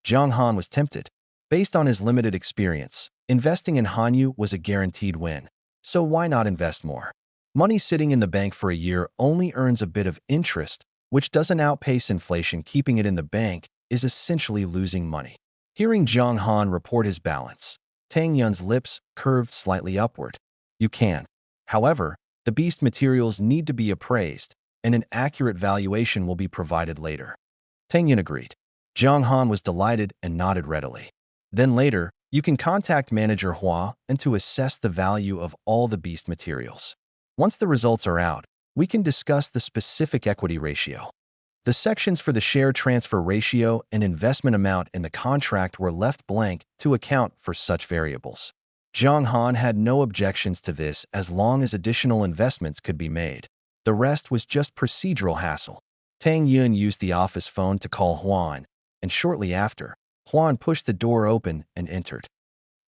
Jiang Han was tempted. Based on his limited experience, investing in Hanyu was a guaranteed win. So why not invest more? Money sitting in the bank for a year only earns a bit of interest, which doesn't outpace inflation. Keeping it in the bank is essentially losing money. Hearing Jiang Han report his balance, Tang Yun's lips curved slightly upward. You can. However, the beast materials need to be appraised, and an accurate valuation will be provided later. Tang Yun agreed. Jiang Han was delighted and nodded readily. Then later, you can contact Manager Hua and to assess the value of all the beast materials. Once the results are out, we can discuss the specific equity ratio. The sections for the share transfer ratio and investment amount in the contract were left blank to account for such variables. Jiang Han had no objections to this as long as additional investments could be made. The rest was just procedural hassle. Tang Yun used the office phone to call Huan, and shortly after, Huan pushed the door open and entered.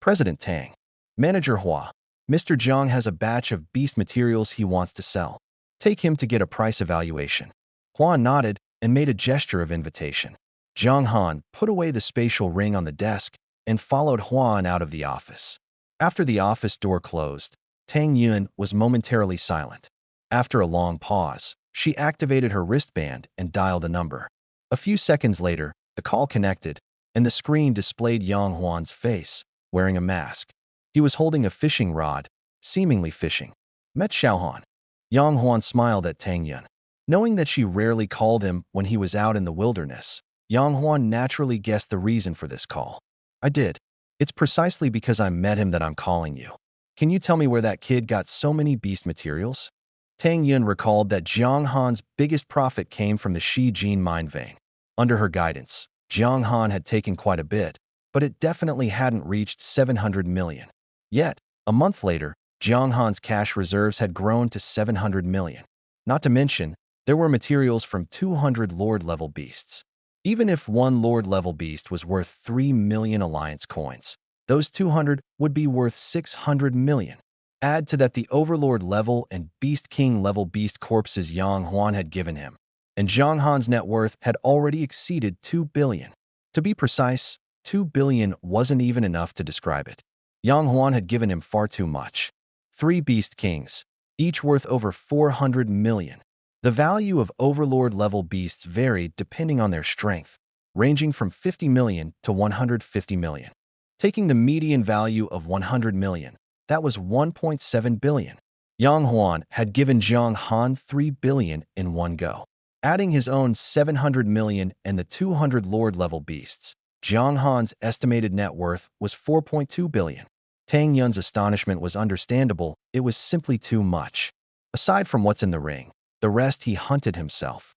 President Tang. Manager Hua. Mr. Zhang has a batch of beast materials he wants to sell. Take him to get a price evaluation. Huan nodded and made a gesture of invitation. Jiang Han put away the spatial ring on the desk and followed Huan out of the office. After the office door closed, Tang Yun was momentarily silent. After a long pause, she activated her wristband and dialed a number. A few seconds later, the call connected, and the screen displayed Yang Huan's face, wearing a mask. He was holding a fishing rod, seemingly fishing. Met Xiaohan. Yang Huan smiled at Tang Yun. Knowing that she rarely called him when he was out in the wilderness, Yang Huan naturally guessed the reason for this call. I did. It's precisely because I met him that I'm calling you. Can you tell me where that kid got so many beast materials? Tang Yun recalled that Jiang Han's biggest profit came from the Shi Jin mine vein. Under her guidance, Jiang Han had taken quite a bit, but it definitely hadn't reached 700 million. Yet, a month later, Jiang Han's cash reserves had grown to 700 million. Not to mention, there were materials from 200 Lord-level beasts. Even if one Lord-level beast was worth 3 million Alliance coins, those 200 would be worth 600 million. Add to that the Overlord level and Beast King level beast corpses Yang Huan had given him, and Jiang Han's net worth had already exceeded 2 billion. To be precise, 2 billion wasn't even enough to describe it. Yang Huan had given him far too much. 3 Beast Kings, each worth over 400 million. The value of Overlord-level beasts varied depending on their strength, ranging from 50 million to 150 million. Taking the median value of 100 million, that was 1.7 billion. Yang Huan had given Jiang Han 3 billion in one go. Adding his own 700 million and the 200 Lord-level beasts, Jiang Han's estimated net worth was 4.2 billion. Tang Yun's astonishment was understandable, it was simply too much. Aside from what's in the ring, the rest he hunted himself.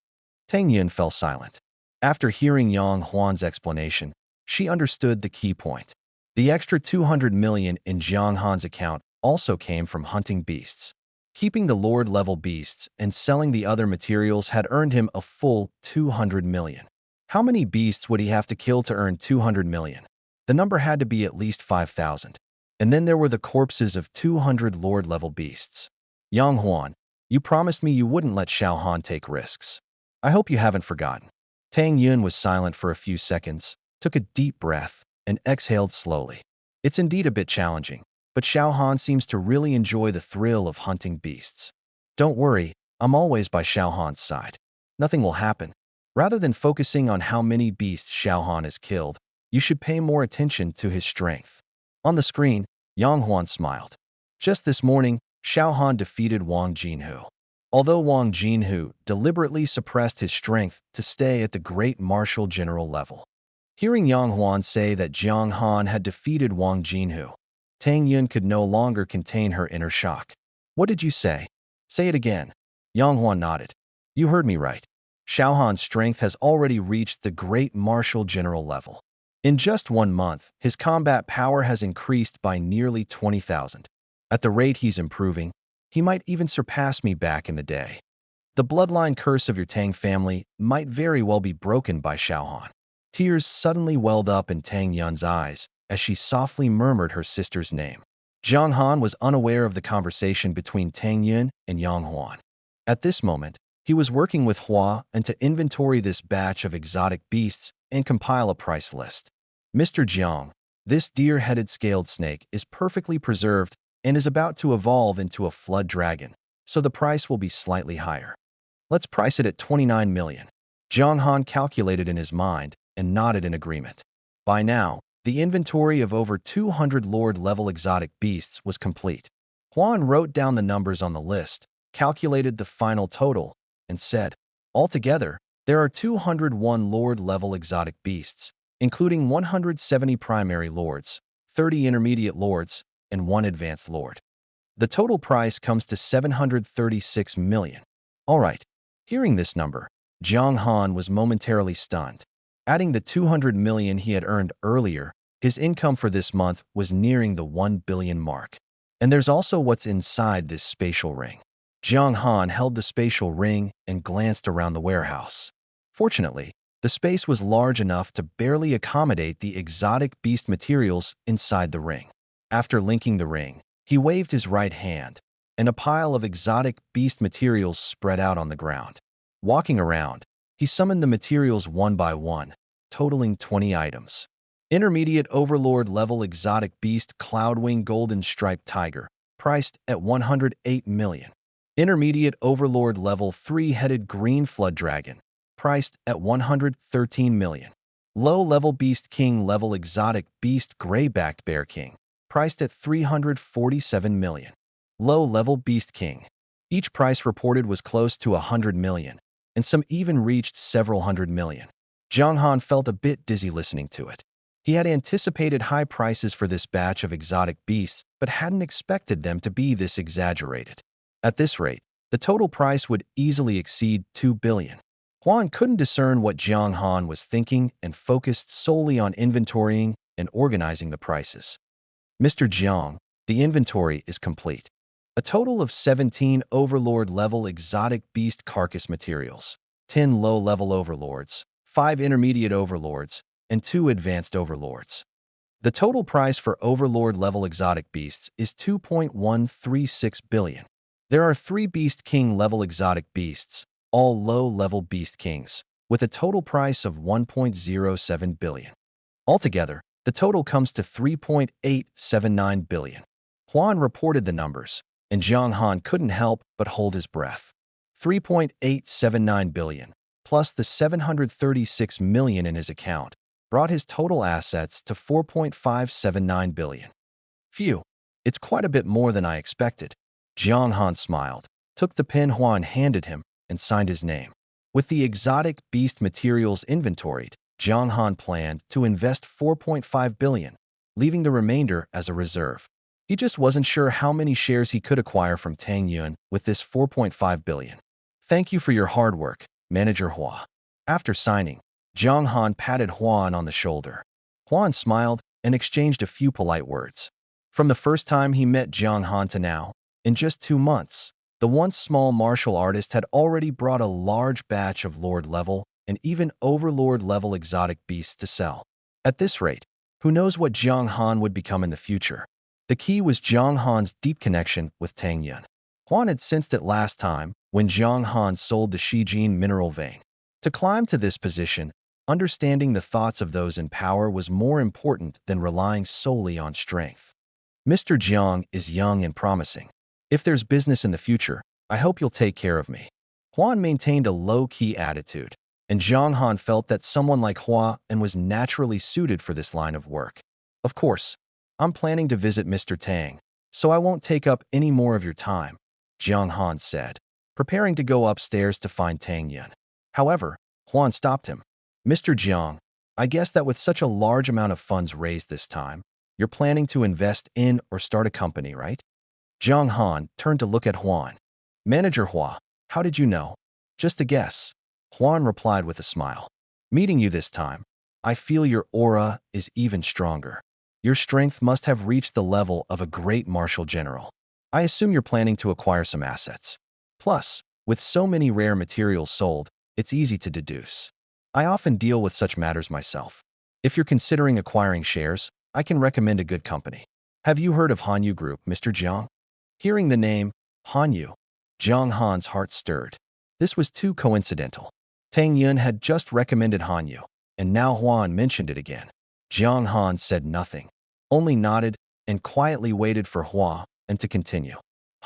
Tang Yun fell silent. After hearing Yang Huan's explanation, she understood the key point. The extra 200 million in Jiang Han's account also came from hunting beasts. Keeping the Lord-level beasts and selling the other materials had earned him a full 200 million. How many beasts would he have to kill to earn 200 million? The number had to be at least 5,000. And then there were the corpses of 200 Lord-level beasts. Yang Huan, you promised me you wouldn't let Xiaohan take risks. I hope you haven't forgotten. Tang Yun was silent for a few seconds, took a deep breath, and exhaled slowly. It's indeed a bit challenging, but Xiaohan seems to really enjoy the thrill of hunting beasts. Don't worry, I'm always by Xiaohan's side. Nothing will happen. Rather than focusing on how many beasts Xiaohan has killed, you should pay more attention to his strength. On the screen, Yang Huan smiled. Just this morning, Xiaohan defeated Wang Jinhu. Although Wang Jinhu deliberately suppressed his strength to stay at the great martial general level. Hearing Yang Huan say that Jiang Han had defeated Wang Jinhu, Tang Yun could no longer contain her inner shock. What did you say? Say it again. Yang Huan nodded. You heard me right. Xiaohan's strength has already reached the great martial general level. In just 1 month, his combat power has increased by nearly 20,000. At the rate he's improving, he might even surpass me back in the day. The bloodline curse of your Tang family might very well be broken by Xiaohan. Tears suddenly welled up in Tang Yun's eyes as she softly murmured her sister's name. Jiang Han was unaware of the conversation between Tang Yun and Yang Huan. At this moment, he was working with Hua and to inventory this batch of exotic beasts and compile a price list. Mr. Jiang, this deer-headed scaled snake is perfectly preserved and is about to evolve into a flood dragon, so the price will be slightly higher. Let's price it at 29 million. Jiang Han calculated in his mind and nodded in agreement. By now, the inventory of over 200 Lord-level exotic beasts was complete. Huan wrote down the numbers on the list, calculated the final total, and said, altogether, there are 201 Lord-level exotic beasts, including 170 primary lords, 30 intermediate lords, and 1 advanced lord. The total price comes to 736 million. All right. Hearing this number, Jiang Han was momentarily stunned. Adding the 200 million he had earned earlier, his income for this month was nearing the 1 billion mark. And there's also what's inside this spatial ring. Jiang Han held the spatial ring and glanced around the warehouse. Fortunately, the space was large enough to barely accommodate the exotic beast materials inside the ring. After linking the ring, he waved his right hand, and a pile of exotic beast materials spread out on the ground. Walking around, he summoned the materials one by one, totaling 20 items. Intermediate Overlord level exotic beast Cloudwing Golden Striped Tiger, priced at 108 million. Intermediate Overlord Level 3-Headed Green Flood Dragon, priced at 113 million. Low-Level Beast King Level Exotic Beast Gray-Backed Bear King, priced at 347 million. Low-Level Beast King. Each price reported was close to 100 million, and some even reached several hundred million. Jiang Han felt a bit dizzy listening to it. He had anticipated high prices for this batch of exotic beasts, but hadn't expected them to be this exaggerated. At this rate, the total price would easily exceed 2 billion. Huan couldn't discern what Jiang Han was thinking and focused solely on inventorying and organizing the prices. Mr. Jiang, the inventory is complete. A total of 17 Overlord-level exotic beast carcass materials, 10 low-level Overlords, 5 intermediate Overlords, and 2 advanced Overlords. The total price for Overlord-level exotic beasts is 2.136 billion. There are 3 Beast King-level exotic beasts, all low-level Beast Kings, with a total price of 1.07 billion. Altogether, the total comes to 3.879 billion. Huan reported the numbers, and Jiang Han couldn't help but hold his breath. 3.879 billion, plus the 736 million in his account, brought his total assets to 4.579 billion. Phew, it's quite a bit more than I expected. Jiang Han smiled, took the pen Huan handed him, and signed his name. With the exotic beast materials inventoried, Jiang Han planned to invest 4.5 billion, leaving the remainder as a reserve. He just wasn't sure how many shares he could acquire from Tang Yun with this 4.5 billion. Thank you for your hard work, Manager Hua. After signing, Jiang Han patted Huan on the shoulder. Huan smiled and exchanged a few polite words. From the first time he met Jiang Han to now, in just 2 months, the once small martial artist had already brought a large batch of Lord-level and even Overlord-level exotic beasts to sell. At this rate, who knows what Jiang Han would become in the future? The key was Jiang Han's deep connection with Tang Yun. Huan had sensed it last time when Jiang Han sold the Shijin mineral vein. To climb to this position, understanding the thoughts of those in power was more important than relying solely on strength. Mr. Jiang is young and promising. If there's business in the future, I hope you'll take care of me. Huan maintained a low-key attitude, and Jiang Han felt that someone like Hua and was naturally suited for this line of work. Of course, I'm planning to visit Mr. Tang, so I won't take up any more of your time, Jiang Han said, preparing to go upstairs to find Tang Yun. However, Huan stopped him. Mr. Jiang, I guess that with such a large amount of funds raised this time, you're planning to invest in or start a company, right? Jiang Han turned to look at Huan. Manager Hua, how did you know? Just a guess. Huan replied with a smile. Meeting you this time, I feel your aura is even stronger. Your strength must have reached the level of a great martial general. I assume you're planning to acquire some assets. Plus, with so many rare materials sold, it's easy to deduce. I often deal with such matters myself. If you're considering acquiring shares, I can recommend a good company. Have you heard of Hanyu Group, Mr. Jiang? Hearing the name, Hanyu, Jiang Han's heart stirred. This was too coincidental. Tang Yun had just recommended Hanyu, and now Huan mentioned it again. Jiang Han said nothing, only nodded and quietly waited for Hua and to continue.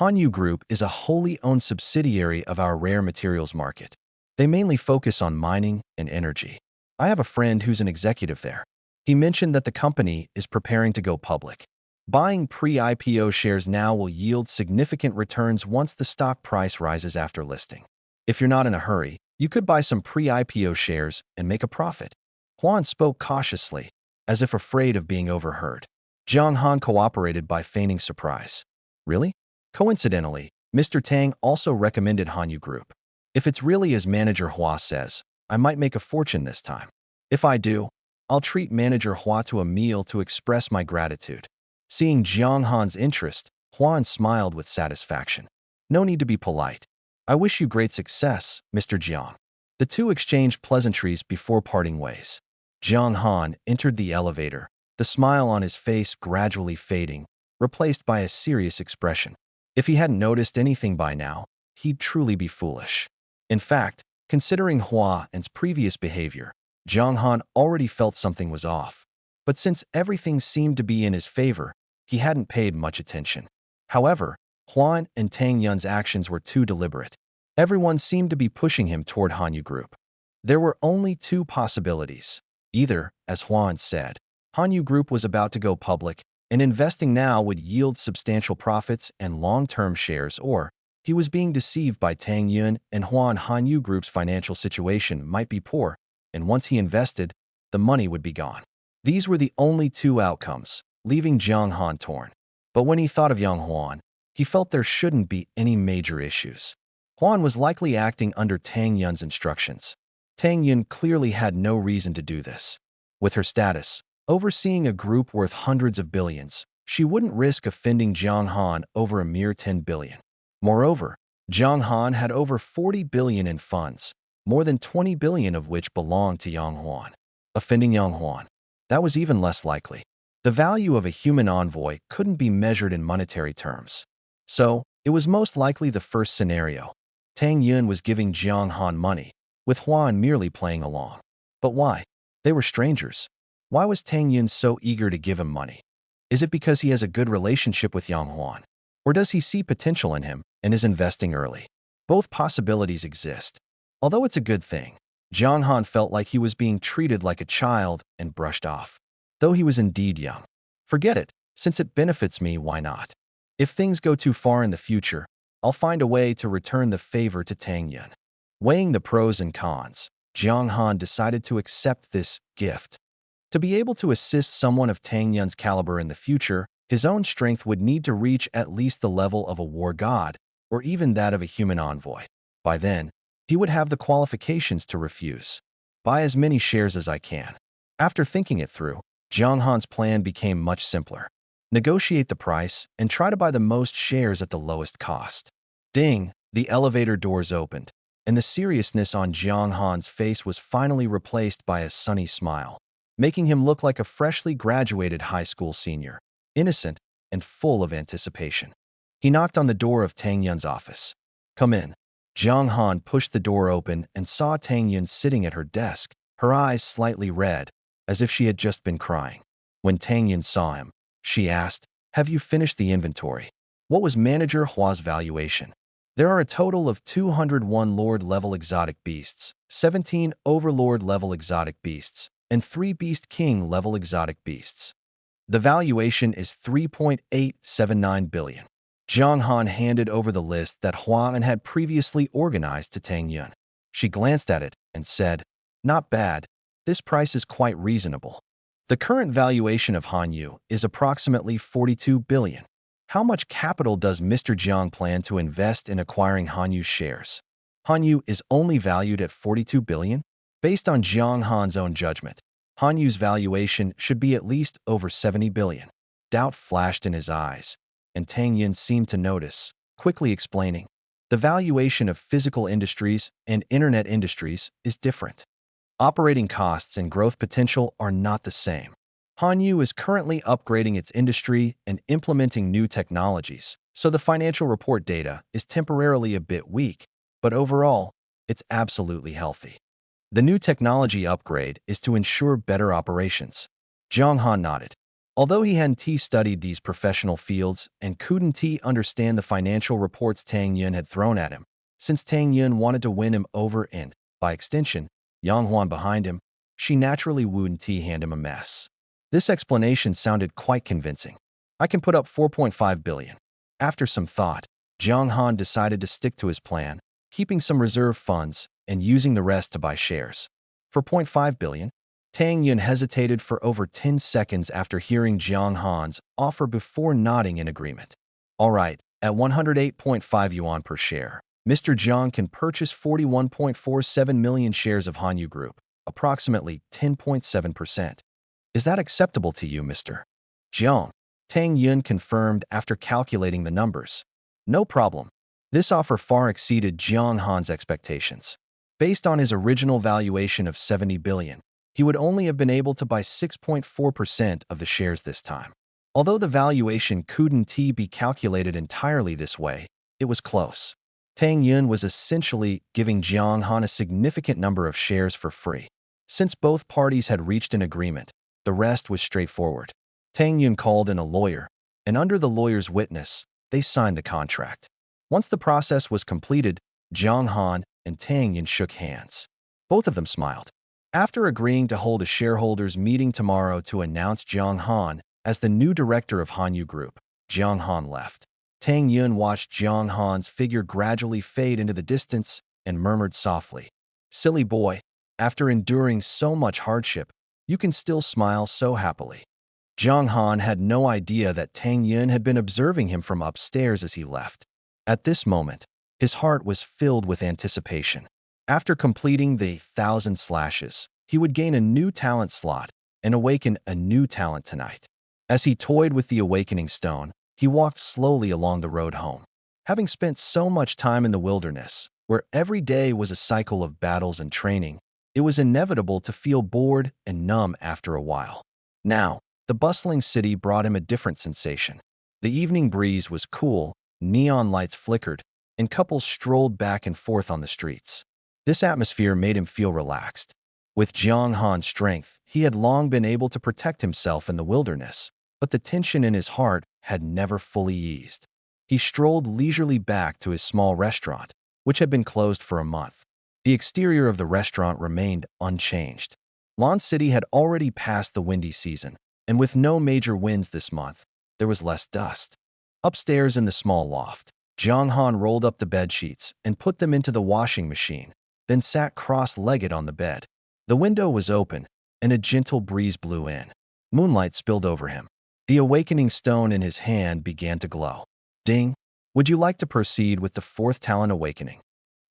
Hanyu Group is a wholly owned subsidiary of our rare materials market. They mainly focus on mining and energy. I have a friend who's an executive there. He mentioned that the company is preparing to go public. Buying pre-IPO shares now will yield significant returns once the stock price rises after listing. If you're not in a hurry, you could buy some pre-IPO shares and make a profit. Huan spoke cautiously, as if afraid of being overheard. Jiang Han cooperated by feigning surprise. Really? Coincidentally, Mr. Tang also recommended Hanyu Group. If it's really as Manager Hua says, I might make a fortune this time. If I do, I'll treat Manager Hua to a meal to express my gratitude. Seeing Jiang Han's interest, Huan smiled with satisfaction. No need to be polite. I wish you great success, Mr. Jiang. The two exchanged pleasantries before parting ways. Jiang Han entered the elevator, the smile on his face gradually fading, replaced by a serious expression. If he hadn't noticed anything by now, he'd truly be foolish. In fact, considering Hua and's previous behavior, Jiang Han already felt something was off. But since everything seemed to be in his favor, he hadn't paid much attention. However, Huan and Tang Yun's actions were too deliberate. Everyone seemed to be pushing him toward Hanyu Group. There were only two possibilities. Either, as Huan said, Hanyu Group was about to go public, and investing now would yield substantial profits and long-term shares, or he was being deceived by Tang Yun and Huan. Hanyu Group's financial situation might be poor, and once he invested, the money would be gone. These were the only two outcomes, leaving Jiang Han torn. But when he thought of Yang Huan, he felt there shouldn't be any major issues. Huan was likely acting under Tang Yun's instructions. Tang Yun clearly had no reason to do this. With her status, overseeing a group worth hundreds of billions, she wouldn't risk offending Jiang Han over a mere 10 billion. Moreover, Jiang Han had over 40 billion in funds, more than 20 billion of which belonged to Yang Huan. Offending Yang Huan, that was even less likely. The value of a human envoy couldn't be measured in monetary terms. So, it was most likely the first scenario. Tang Yun was giving Jiang Han money, with Huan merely playing along. But why? They were strangers. Why was Tang Yun so eager to give him money? Is it because he has a good relationship with Yang Huan? Or does he see potential in him and is investing early? Both possibilities exist. Although it's a good thing, Jiang Han felt like he was being treated like a child and brushed off. Though he was indeed young. Forget it. Since it benefits me, why not? If things go too far in the future, I'll find a way to return the favor to Tang Yun. Weighing the pros and cons, Jiang Han decided to accept this gift. To be able to assist someone of Tang Yun's caliber in the future, his own strength would need to reach at least the level of a war god, or even that of a human envoy. By then, he would have the qualifications to refuse. Buy as many shares as I can. After thinking it through, Jiang Han's plan became much simpler. Negotiate the price and try to buy the most shares at the lowest cost. Ding! The elevator doors opened, and the seriousness on Jiang Han's face was finally replaced by a sunny smile, making him look like a freshly graduated high school senior, innocent and full of anticipation. He knocked on the door of Tang Yun's office. Come in. Jiang Han pushed the door open and saw Tang Yun sitting at her desk, her eyes slightly red, as if she had just been crying. When Tang Yun saw him, she asked, "Have you finished the inventory? What was Manager Hua's valuation?" There are a total of 201 Lord-level exotic beasts, 17 Overlord-level exotic beasts, and 3 Beast King-level exotic beasts. The valuation is 3.879 billion. Jiang Han handed over the list that Huan had previously organized to Tang Yun. She glanced at it and said, "Not bad. This price is quite reasonable." The current valuation of Hanyu is approximately 42 billion. How much capital does Mr. Jiang plan to invest in acquiring Hanyu's shares? Hanyu is only valued at 42 billion? Based on Jiang Han's own judgment, Hanyu's valuation should be at least over 70 billion. Doubt flashed in his eyes, and Tang Yun seemed to notice, quickly explaining, "The valuation of physical industries and internet industries is different. Operating costs and growth potential are not the same. Hanyu is currently upgrading its industry and implementing new technologies, so the financial report data is temporarily a bit weak, but overall, it's absolutely healthy. The new technology upgrade is to ensure better operations." Jiang Han nodded. Although he hadn't studied these professional fields and couldn't understand the financial reports Tang Yun had thrown at him, since Tang Yun wanted to win him over and, by extension, Yang Huan behind him, she naturally wouldn't hand him a mess. This explanation sounded quite convincing. "I can put up 4.5 billion. After some thought, Jiang Han decided to stick to his plan, keeping some reserve funds and using the rest to buy shares. For 0.5 billion, Tang Yun hesitated for over 10 seconds after hearing Jiang Han's offer before nodding in agreement. All right, at 108.5 yuan per share, Mr. Jiang can purchase 41.47 million shares of Hanyu Group, approximately 10.7%. Is that acceptable to you, Mr. Jiang? Tang Yun confirmed after calculating the numbers. No problem. This offer far exceeded Jiang Han's expectations. Based on his original valuation of 70 billion, he would only have been able to buy 6.4% of the shares this time. Although the valuation couldn't be calculated entirely this way, it was close. Tang Yun was essentially giving Jiang Han a significant number of shares for free. Since both parties had reached an agreement, the rest was straightforward. Tang Yun called in a lawyer, and under the lawyer's witness, they signed the contract. Once the process was completed, Jiang Han and Tang Yin shook hands. Both of them smiled. After agreeing to hold a shareholders' meeting tomorrow to announce Jiang Han as the new director of Hanyu Group, Jiang Han left. Tang Yun watched Jiang Han's figure gradually fade into the distance and murmured softly, "Silly boy, after enduring so much hardship, you can still smile so happily." Jiang Han had no idea that Tang Yun had been observing him from upstairs as he left. At this moment, his heart was filled with anticipation. After completing the 1,000 slashes, he would gain a new talent slot and awaken a new talent tonight. As he toyed with the awakening stone, he walked slowly along the road home. Having spent so much time in the wilderness, where every day was a cycle of battles and training, it was inevitable to feel bored and numb after a while. Now, the bustling city brought him a different sensation. The evening breeze was cool, neon lights flickered, and couples strolled back and forth on the streets. This atmosphere made him feel relaxed. With Jiang Han's strength, he had long been able to protect himself in the wilderness, but the tension in his heart had never fully eased. He strolled leisurely back to his small restaurant, which had been closed for a month. The exterior of the restaurant remained unchanged. Lon City had already passed the windy season, and with no major winds this month, there was less dust. Upstairs in the small loft, Jiang Han rolled up the bed sheets and put them into the washing machine, then sat cross-legged on the bed. The window was open, and a gentle breeze blew in. Moonlight spilled over him. The awakening stone in his hand began to glow. Ding! Would you like to proceed with the fourth talent awakening?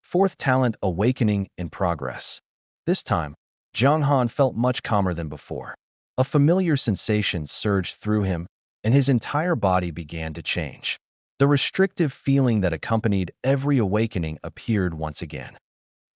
Fourth talent awakening in progress. This time, Jiang Han felt much calmer than before. A familiar sensation surged through him, and his entire body began to change. The restrictive feeling that accompanied every awakening appeared once again.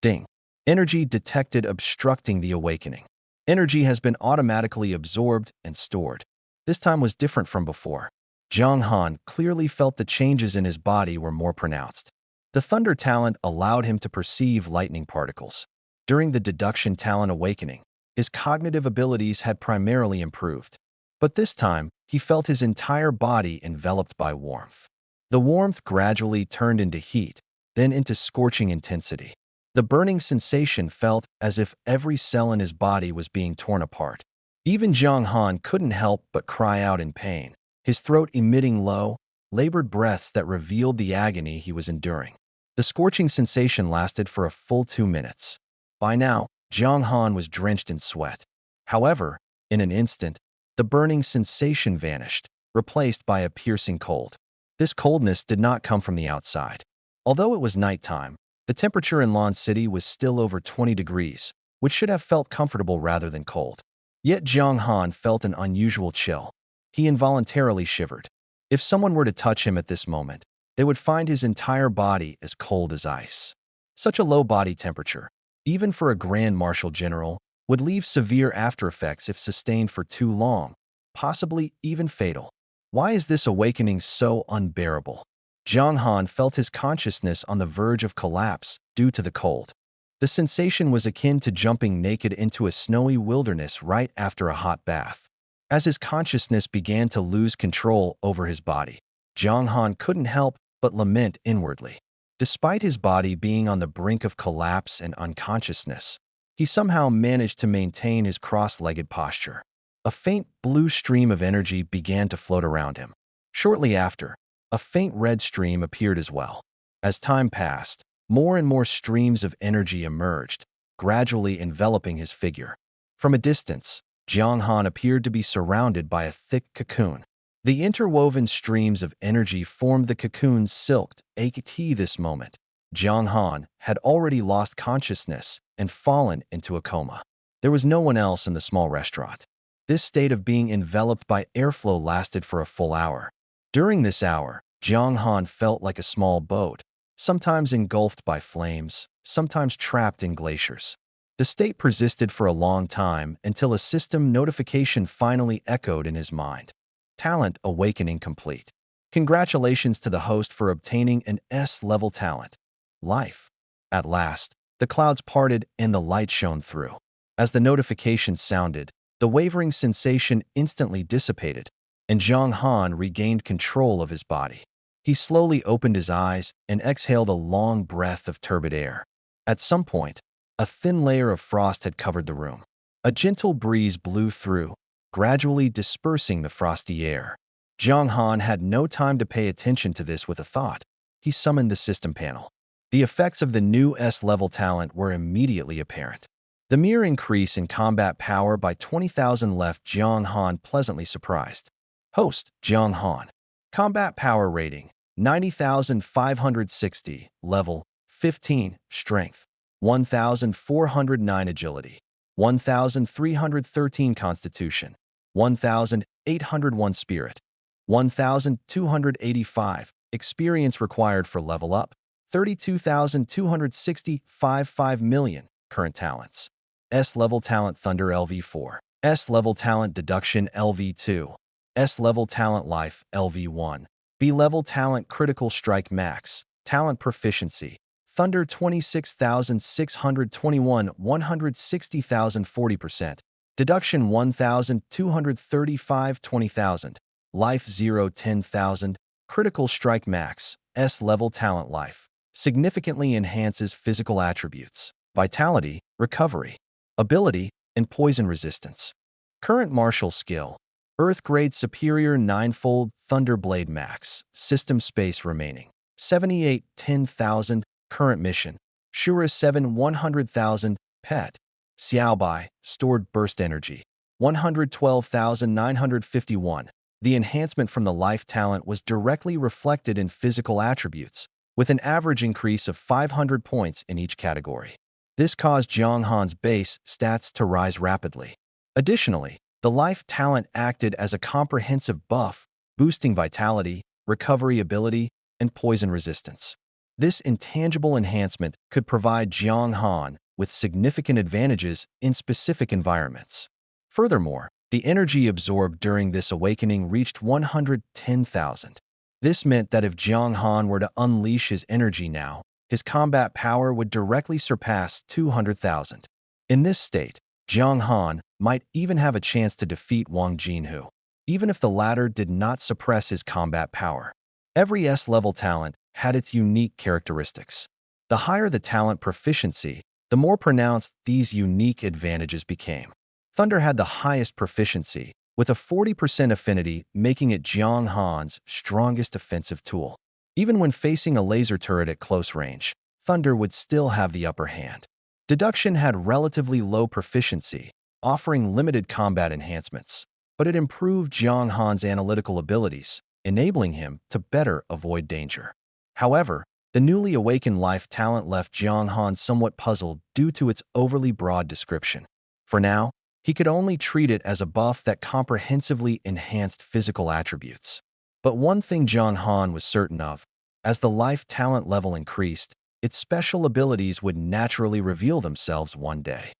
Ding! Energy detected obstructing the awakening. Energy has been automatically absorbed and stored. This time was different from before. Jiang Han clearly felt the changes in his body were more pronounced. The Thunder talent allowed him to perceive lightning particles. During the Deduction talent awakening, his cognitive abilities had primarily improved. But this time, he felt his entire body enveloped by warmth. The warmth gradually turned into heat, then into scorching intensity. The burning sensation felt as if every cell in his body was being torn apart. Even Jiang Han couldn't help but cry out in pain, his throat emitting low, labored breaths that revealed the agony he was enduring. The scorching sensation lasted for a full 2 minutes. By now, Jiang Han was drenched in sweat. However, in an instant, the burning sensation vanished, replaced by a piercing cold. This coldness did not come from the outside. Although it was nighttime, the temperature in Lon City was still over 20 degrees, which should have felt comfortable rather than cold. Yet Jiang Han felt an unusual chill. He involuntarily shivered. If someone were to touch him at this moment, they would find his entire body as cold as ice. Such a low body temperature, even for a Grand Marshal General, would leave severe aftereffects if sustained for too long, possibly even fatal. Why is this awakening so unbearable? Jiang Han felt his consciousness on the verge of collapse due to the cold. The sensation was akin to jumping naked into a snowy wilderness right after a hot bath. As his consciousness began to lose control over his body, Jiang Han couldn't help but lament inwardly. Despite his body being on the brink of collapse and unconsciousness, he somehow managed to maintain his cross-legged posture. A faint blue stream of energy began to float around him. Shortly after, a faint red stream appeared as well. As time passed, more and more streams of energy emerged, gradually enveloping his figure. From a distance, Jiang Han appeared to be surrounded by a thick cocoon. The interwoven streams of energy formed the cocoon's silked AKT. This moment, Jiang Han had already lost consciousness and fallen into a coma. There was no one else in the small restaurant. This state of being enveloped by airflow lasted for a full hour. During this hour, Jiang Han felt like a small boat, sometimes engulfed by flames, sometimes trapped in glaciers. The state persisted for a long time until a system notification finally echoed in his mind. Talent awakening complete. Congratulations to the host for obtaining an S-level talent. Life. At last, the clouds parted and the light shone through. As the notification sounded, the wavering sensation instantly dissipated, and Jiang Han regained control of his body. He slowly opened his eyes and exhaled a long breath of turbid air. At some point, a thin layer of frost had covered the room. A gentle breeze blew through, gradually dispersing the frosty air. Jiang Han had no time to pay attention to this with a thought. He summoned the system panel. The effects of the new S-level talent were immediately apparent. The mere increase in combat power by 20,000 left Jiang Han pleasantly surprised. Host, Jiang Han. Combat power rating, 90,560, level, 15, strength, 1,409 agility, 1,313 constitution, 1,801 spirit, 1,285, experience required for level up, 32,260, 5 million, current talents. S-level talent Thunder LV4, S-level talent Deduction LV2, S-level talent Life LV1, B-level talent Critical Strike Max, talent Proficiency, Thunder 26,621, 160,000 40%, Deduction 1,235, 20,000, Life 0 10,000, Critical Strike Max, S-level talent Life, significantly enhances physical attributes, vitality, recovery, ability, and poison resistance. Current martial skill, Earth Grade Superior 9-fold Thunderblade Max, System Space Remaining, 78 10,000, Current Mission, Shura 7 100,000, Pet, Xiaobai, Stored Burst Energy, 112,951. The enhancement from the life talent was directly reflected in physical attributes, with an average increase of 500 points in each category. This caused Jiang Han's base stats to rise rapidly. Additionally, the life talent acted as a comprehensive buff, boosting vitality, recovery ability, and poison resistance. This intangible enhancement could provide Jiang Han with significant advantages in specific environments. Furthermore, the energy absorbed during this awakening reached 110,000. This meant that if Jiang Han were to unleash his energy now, his combat power would directly surpass 200,000. In this state, Jiang Han might even have a chance to defeat Wang Jinhu, even if the latter did not suppress his combat power. Every S-level talent had its unique characteristics. The higher the talent proficiency, the more pronounced these unique advantages became. Thunder had the highest proficiency, with a 40% affinity making it Jiang Han's strongest offensive tool. Even when facing a laser turret at close range, Thunder would still have the upper hand. Deduction had relatively low proficiency, offering limited combat enhancements, but it improved Jiang Han's analytical abilities, enabling him to better avoid danger. However, the newly awakened life talent left Jiang Han somewhat puzzled due to its overly broad description. For now, he could only treat it as a buff that comprehensively enhanced physical attributes. But one thing Jiang Han was certain of, as the life talent level increased, its special abilities would naturally reveal themselves one day.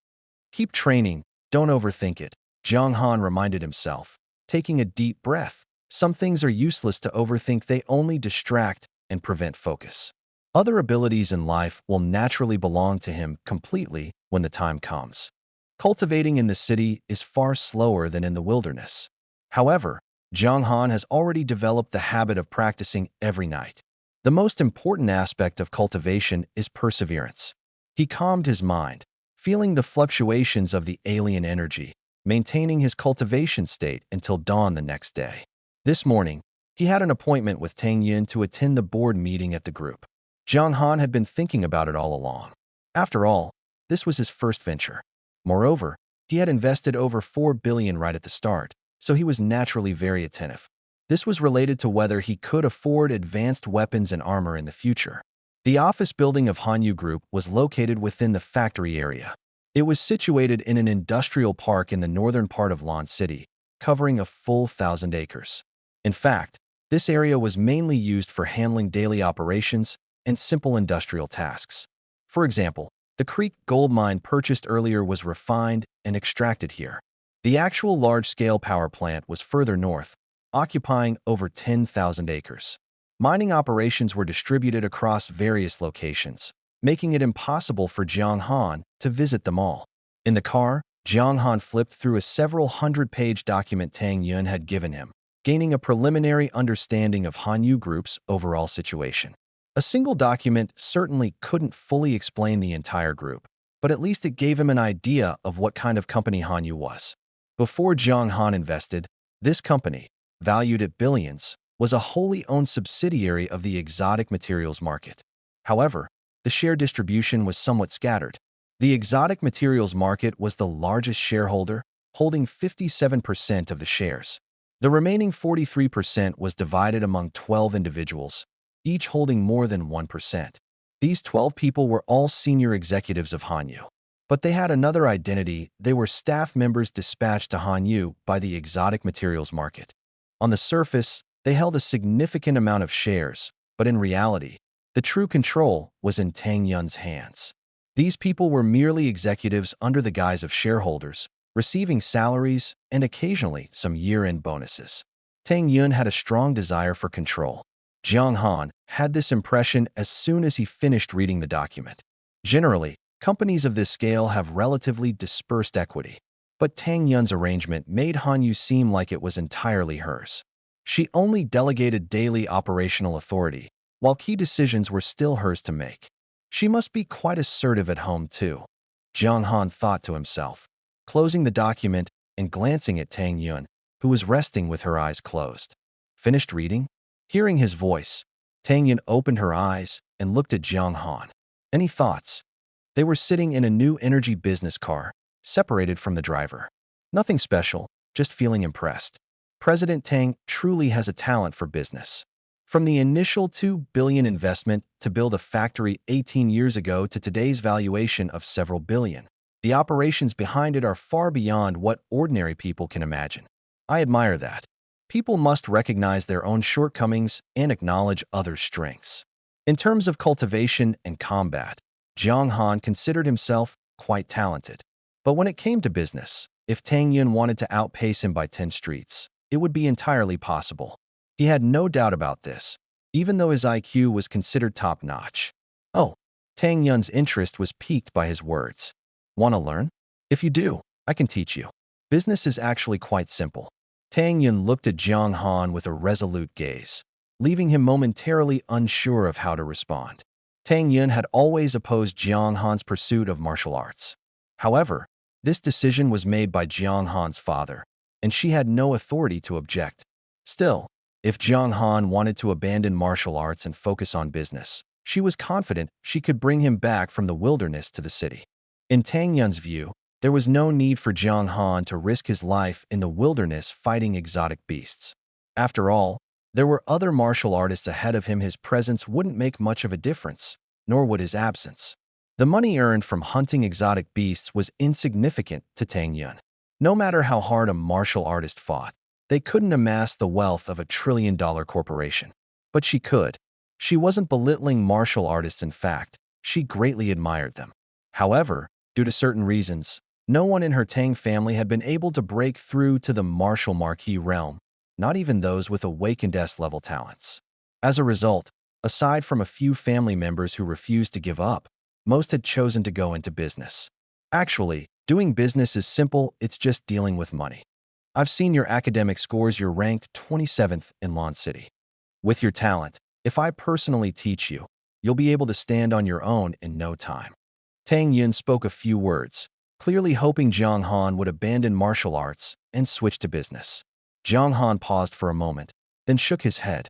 Keep training, don't overthink it, Jiang Han reminded himself, taking a deep breath. Some things are useless to overthink, they only distract and prevent focus. Other abilities in life will naturally belong to him completely when the time comes. Cultivating in the city is far slower than in the wilderness. However, Jiang Han has already developed the habit of practicing every night. The most important aspect of cultivation is perseverance. He calmed his mind, feeling the fluctuations of the alien energy, maintaining his cultivation state until dawn the next day. This morning, he had an appointment with Tang Yin to attend the board meeting at the group. Jiang Han had been thinking about it all along. After all, this was his first venture. Moreover, he had invested over 4 billion right at the start, so he was naturally very attentive. This was related to whether he could afford advanced weapons and armor in the future. The office building of Hanyu Group was located within the factory area. It was situated in an industrial park in the northern part of Lan City, covering a full 1,000 acres. In fact, this area was mainly used for handling daily operations and simple industrial tasks. For example, the Creek gold mine purchased earlier was refined and extracted here. The actual large-scale power plant was further north, occupying over 10,000 acres. Mining operations were distributed across various locations, making it impossible for Jiang Han to visit them all. In the car, Jiang Han flipped through a several hundred-page document Tang Yun had given him, gaining a preliminary understanding of Hanyu Group's overall situation. A single document certainly couldn't fully explain the entire group, but at least it gave him an idea of what kind of company Hanyu was. Before Jiang Han invested, this company, valued at billions, was a wholly owned subsidiary of the exotic materials market. However, the share distribution was somewhat scattered. The exotic materials market was the largest shareholder, holding 57% of the shares. The remaining 43% was divided among 12 individuals, each holding more than 1%. These 12 people were all senior executives of Hanyu. But they had another identity. They were staff members dispatched to Hanyu by the exotic materials market. On the surface, they held a significant amount of shares, but in reality, the true control was in Tang Yun's hands. These people were merely executives under the guise of shareholders, receiving salaries and occasionally some year-end bonuses. Tang Yun had a strong desire for control. Jiang Han had this impression as soon as he finished reading the document. Generally, companies of this scale have relatively dispersed equity, but Tang Yun's arrangement made Hanyu seem like it was entirely hers. She only delegated daily operational authority, while key decisions were still hers to make. She must be quite assertive at home, too, Jiang Han thought to himself, closing the document and glancing at Tang Yun, who was resting with her eyes closed. Finished reading? Hearing his voice, Tang Yun opened her eyes and looked at Jiang Han. Any thoughts? They were sitting in a new energy business car, separated from the driver. Nothing special, just feeling impressed. President Tang truly has a talent for business. From the initial $2 billion investment to build a factory 18 years ago to today's valuation of several billion, the operations behind it are far beyond what ordinary people can imagine. I admire that. People must recognize their own shortcomings and acknowledge others' strengths. In terms of cultivation and combat, Jiang Han considered himself quite talented. But when it came to business, if Tang Yun wanted to outpace him by 10 streets, it would be entirely possible. He had no doubt about this, even though his IQ was considered top-notch. Oh, Tang Yun's interest was piqued by his words. Want to learn? If you do, I can teach you. Business is actually quite simple. Tang Yun looked at Jiang Han with a resolute gaze, leaving him momentarily unsure of how to respond. Tang Yun had always opposed Jiang Han's pursuit of martial arts. However, this decision was made by Jiang Han's father, and she had no authority to object. Still, if Jiang Han wanted to abandon martial arts and focus on business, she was confident she could bring him back from the wilderness to the city. In Tang Yun's view, there was no need for Jiang Han to risk his life in the wilderness fighting exotic beasts. After all, there were other martial artists ahead of him. His presence wouldn't make much of a difference, nor would his absence. The money earned from hunting exotic beasts was insignificant to Tang Yun. No matter how hard a martial artist fought, they couldn't amass the wealth of a trillion-dollar corporation. But she could. She wasn't belittling martial artists. In fact, she greatly admired them. However, due to certain reasons, no one in her Tang family had been able to break through to the martial marquis realm, not even those with awakened S-level talents. As a result, aside from a few family members who refused to give up, most had chosen to go into business. Actually, doing business is simple. It's just dealing with money. I've seen your academic scores. You're ranked 27th in Lon City. With your talent, if I personally teach you, you'll be able to stand on your own in no time. Tang Yun spoke a few words, clearly hoping Jiang Han would abandon martial arts and switch to business. Jiang Han paused for a moment, then shook his head.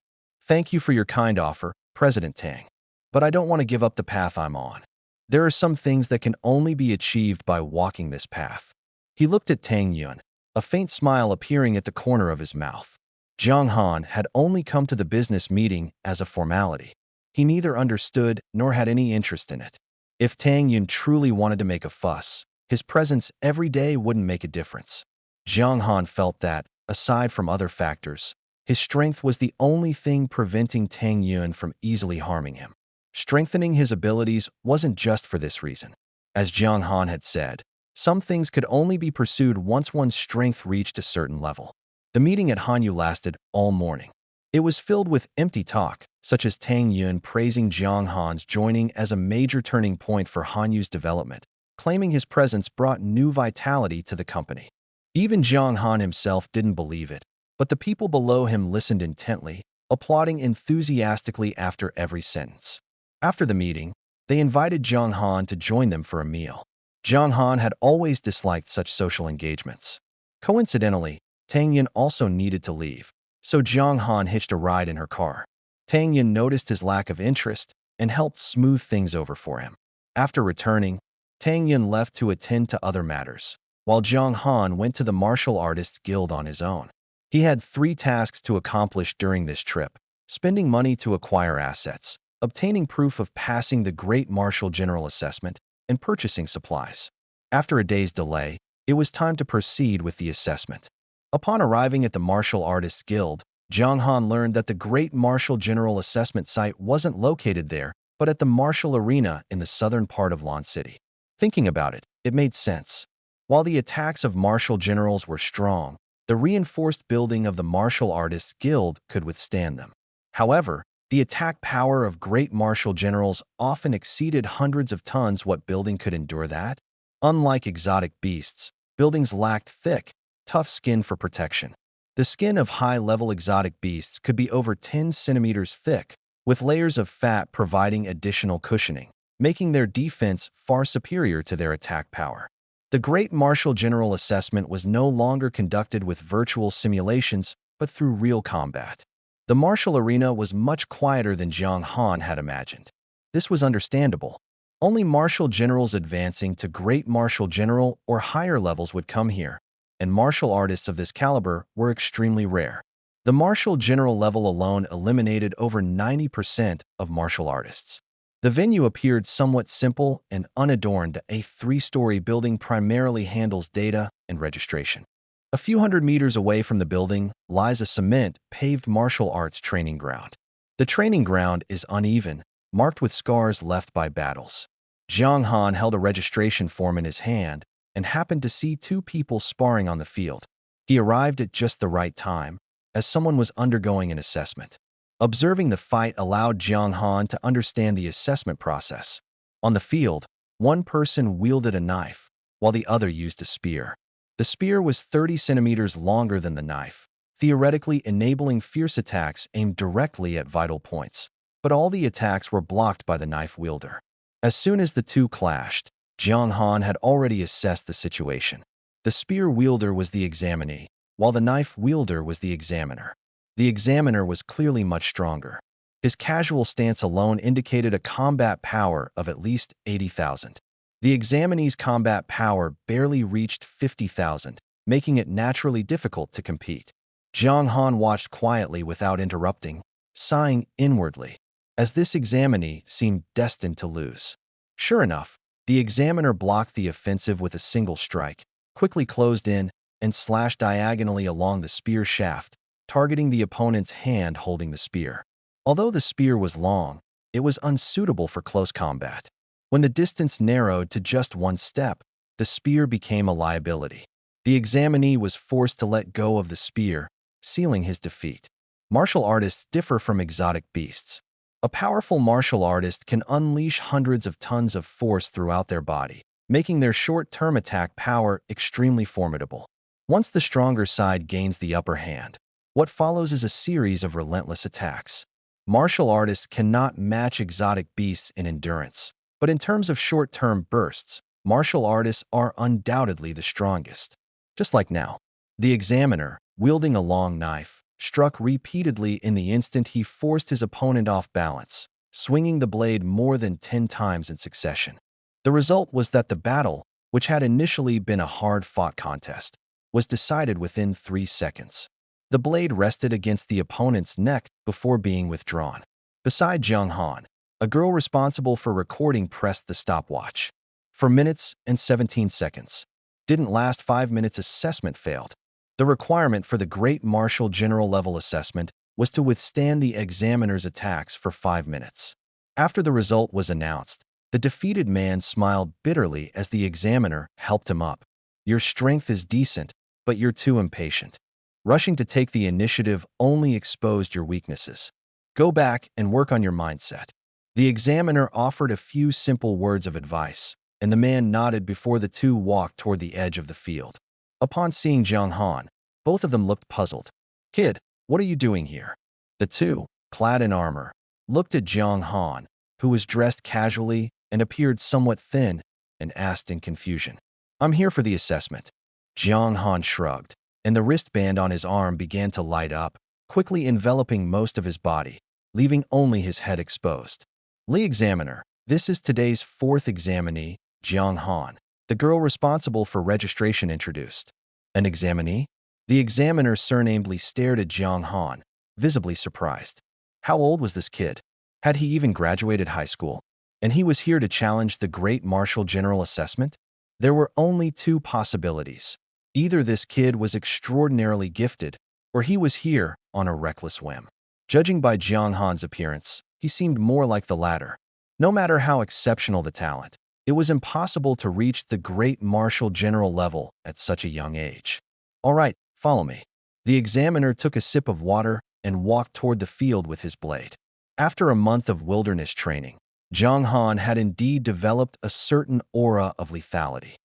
Thank you for your kind offer, President Tang. But I don't want to give up the path I'm on. There are some things that can only be achieved by walking this path. He looked at Tang Yun, a faint smile appearing at the corner of his mouth. Jiang Han had only come to the business meeting as a formality. He neither understood nor had any interest in it. If Tang Yun truly wanted to make a fuss, his presence every day wouldn't make a difference. Jiang Han felt that, aside from other factors, his strength was the only thing preventing Tang Yun from easily harming him. Strengthening his abilities wasn't just for this reason. As Jiang Han had said, some things could only be pursued once one's strength reached a certain level. The meeting at Hanyu lasted all morning. It was filled with empty talk, such as Tang Yun praising Jiang Han's joining as a major turning point for Hanyu's development, claiming his presence brought new vitality to the company. Even Jiang Han himself didn't believe it. But the people below him listened intently, applauding enthusiastically after every sentence. After the meeting, they invited Jiang Han to join them for a meal. Jiang Han had always disliked such social engagements. Coincidentally, Tang Yin also needed to leave, so Jiang Han hitched a ride in her car. Tang Yin noticed his lack of interest and helped smooth things over for him. After returning, Tang Yin left to attend to other matters, while Jiang Han went to the Martial Artists Guild on his own. He had 3 tasks to accomplish during this trip: spending money to acquire assets, obtaining proof of passing the Great Martial General Assessment, and purchasing supplies. After a day's delay, it was time to proceed with the assessment. Upon arriving at the Martial Artists Guild, Jiang Han learned that the Great Martial General Assessment site wasn't located there, but at the Martial Arena in the southern part of Lan City. Thinking about it, it made sense. While the attacks of martial generals were strong, the reinforced building of the Martial Artists Guild could withstand them. However, the attack power of great martial generals often exceeded hundreds of tons. What building could endure that? Unlike exotic beasts, buildings lacked thick, tough skin for protection. The skin of high-level exotic beasts could be over 10 centimeters thick, with layers of fat providing additional cushioning, making their defense far superior to their attack power. The Great Martial General Assessment was no longer conducted with virtual simulations, but through real combat. The martial arena was much quieter than Jiang Han had imagined. This was understandable. Only martial generals advancing to Great Martial General or higher levels would come here, and martial artists of this caliber were extremely rare. The martial general level alone eliminated over 90% of martial artists. The venue appeared somewhat simple and unadorned. A 3-story building primarily handles data and registration. A few hundred meters away from the building lies a cement-paved martial arts training ground. The training ground is uneven, marked with scars left by battles. Jiang Han held a registration form in his hand and happened to see 2 people sparring on the field. He arrived at just the right time, as someone was undergoing an assessment. Observing the fight allowed Jiang Han to understand the assessment process. On the field, one person wielded a knife, while the other used a spear. The spear was 30 centimeters longer than the knife, theoretically enabling fierce attacks aimed directly at vital points. But all the attacks were blocked by the knife wielder. As soon as the two clashed, Jiang Han had already assessed the situation. The spear wielder was the examinee, while the knife wielder was the examiner. The examiner was clearly much stronger. His casual stance alone indicated a combat power of at least 80,000. The examinee's combat power barely reached 50,000, making it naturally difficult to compete. Jiang Han watched quietly without interrupting, sighing inwardly, as this examinee seemed destined to lose. Sure enough, the examiner blocked the offensive with a single strike, quickly closed in, and slashed diagonally along the spear shaft, targeting the opponent's hand holding the spear. Although the spear was long, it was unsuitable for close combat. When the distance narrowed to just one step, the spear became a liability. The examinee was forced to let go of the spear, sealing his defeat. Martial artists differ from exotic beasts. A powerful martial artist can unleash hundreds of tons of force throughout their body, making their short-term attack power extremely formidable. Once the stronger side gains the upper hand, what follows is a series of relentless attacks. Martial artists cannot match exotic beasts in endurance, but in terms of short-term bursts, martial artists are undoubtedly the strongest. Just like now, the examiner, wielding a long knife, struck repeatedly in the instant he forced his opponent off balance, swinging the blade more than 10 times in succession. The result was that the battle, which had initially been a hard-fought contest, was decided within 3 seconds. The blade rested against the opponent's neck before being withdrawn. Beside Jiang Han, a girl responsible for recording pressed the stopwatch. For minutes and 17 seconds. Didn't last 5 minutes. Assessment failed. The requirement for the Great Martial General level assessment was to withstand the examiner's attacks for 5 minutes. After the result was announced, the defeated man smiled bitterly as the examiner helped him up. Your strength is decent, but you're too impatient. Rushing to take the initiative only exposed your weaknesses. Go back and work on your mindset. The examiner offered a few simple words of advice, and the man nodded before the two walked toward the edge of the field. Upon seeing Jiang Han, both of them looked puzzled. Kid, what are you doing here? The two, clad in armor, looked at Jiang Han, who was dressed casually and appeared somewhat thin, and asked in confusion. I'm here for the assessment. Jiang Han shrugged, and the wristband on his arm began to light up, quickly enveloping most of his body, leaving only his head exposed. Li Examiner, this is today's fourth examinee, Jiang Han, the girl responsible for registration introduced. An examinee? The examiner surnamedly stared at Jiang Han, visibly surprised. How old was this kid? Had he even graduated high school? And he was here to challenge the Great Martial General Assessment? There were only two possibilities. Either this kid was extraordinarily gifted, or he was here on a reckless whim. Judging by Jiang Han's appearance, he seemed more like the latter. No matter how exceptional the talent, it was impossible to reach the Great Martial General level at such a young age. All right, follow me. The examiner took a sip of water and walked toward the field with his blade. After a month of wilderness training, Jiang Han had indeed developed a certain aura of lethality.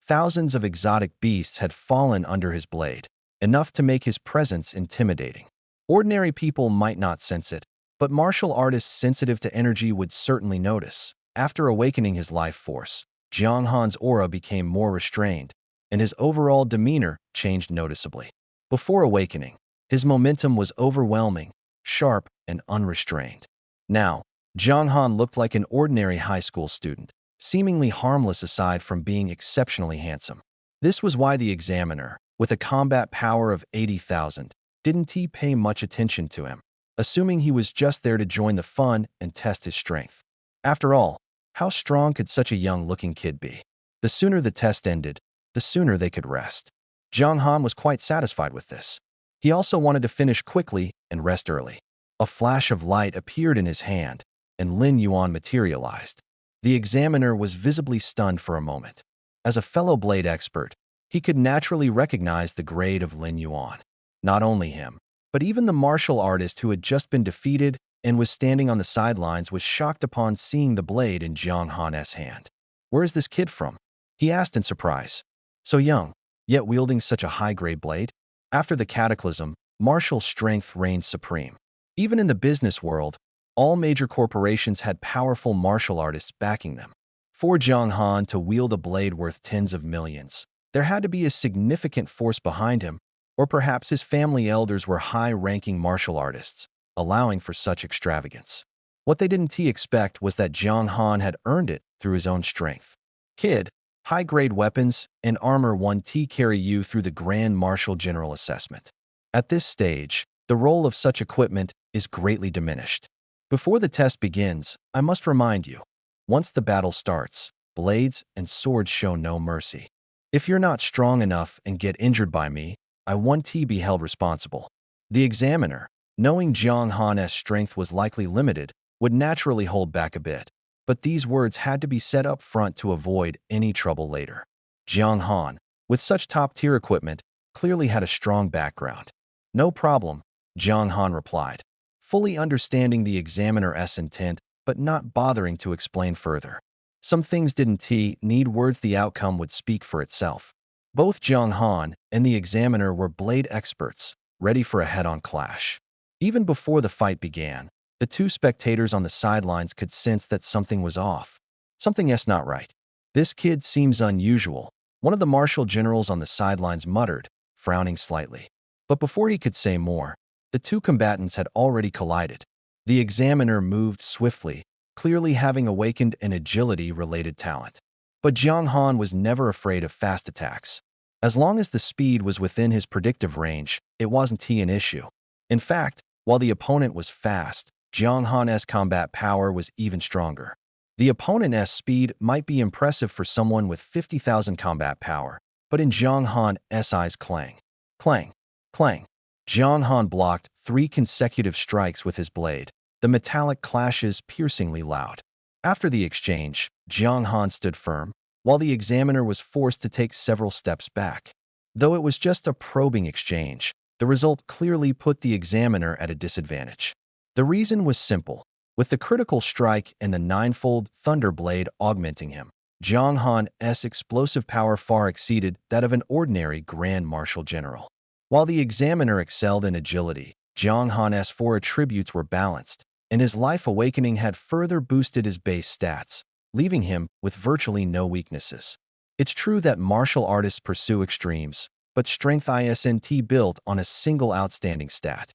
Thousands of exotic beasts had fallen under his blade, enough to make his presence intimidating. Ordinary people might not sense it, but martial artists sensitive to energy would certainly notice. After awakening his life force, Jiang Han's aura became more restrained, and his overall demeanor changed noticeably. Before awakening, his momentum was overwhelming, sharp, and unrestrained. Now, Jiang Han looked like an ordinary high school student, seemingly harmless aside from being exceptionally handsome. This was why the examiner, with a combat power of 80,000, didn't pay much attention to him, assuming he was just there to join the fun and test his strength. After all, how strong could such a young-looking kid be? The sooner the test ended, the sooner they could rest. Jiang Han was quite satisfied with this. He also wanted to finish quickly and rest early. A flash of light appeared in his hand, and Lin Yuan materialized. The examiner was visibly stunned for a moment. As a fellow blade expert, he could naturally recognize the grade of Lin Yuan. Not only him, but even the martial artist who had just been defeated and was standing on the sidelines was shocked upon seeing the blade in Jiang Han's hand. Where is this kid from? He asked in surprise. So young, yet wielding such a high-grade blade? After the cataclysm, martial strength reigned supreme. Even in the business world, all major corporations had powerful martial artists backing them. For Jiang Han to wield a blade worth tens of millions, there had to be a significant force behind him, or perhaps his family elders were high-ranking martial artists, allowing for such extravagance. What they didn't expect was that Jiang Han had earned it through his own strength. Kid, high-grade weapons and armor won't carry you through the Grand Martial General Assessment. At this stage, the role of such equipment is greatly diminished. Before the test begins, I must remind you, once the battle starts, blades and swords show no mercy. If you're not strong enough and get injured by me, I won't be held responsible. The examiner, knowing Jiang Han's strength was likely limited, would naturally hold back a bit. But these words had to be said up front to avoid any trouble later. Jiang Han, with such top-tier equipment, clearly had a strong background. No problem, Jiang Han replied, fully understanding the examiner's intent but not bothering to explain further. Some things didn't need words, the outcome would speak for itself. Both Jiang Han and the examiner were blade experts, ready for a head-on clash. Even before the fight began, the two spectators on the sidelines could sense that something was off. Something's not right. This kid seems unusual, one of the martial generals on the sidelines muttered, frowning slightly. But before he could say more, the two combatants had already collided. The examiner moved swiftly, clearly having awakened an agility-related talent. But Jiang Han was never afraid of fast attacks. As long as the speed was within his predictive range, it wasn't an issue. In fact, while the opponent was fast, Jiang Han's combat power was even stronger. The opponent's speed might be impressive for someone with 50,000 combat power, but in Jiang Han's eyes, clang, clang, clang. Jiang Han blocked 3 consecutive strikes with his blade, the metallic clashes piercingly loud. After the exchange, Jiang Han stood firm, while the examiner was forced to take several steps back. Though it was just a probing exchange, the result clearly put the examiner at a disadvantage. The reason was simple. With the critical strike and the 9-fold Thunder Blade augmenting him, Jiang Han's explosive power far exceeded that of an ordinary Grand Martial General. While the examiner excelled in agility, Jiang Han's four attributes were balanced, and his life awakening had further boosted his base stats, leaving him with virtually no weaknesses. It's true that martial artists pursue extremes, but strength isn't built on a single outstanding stat.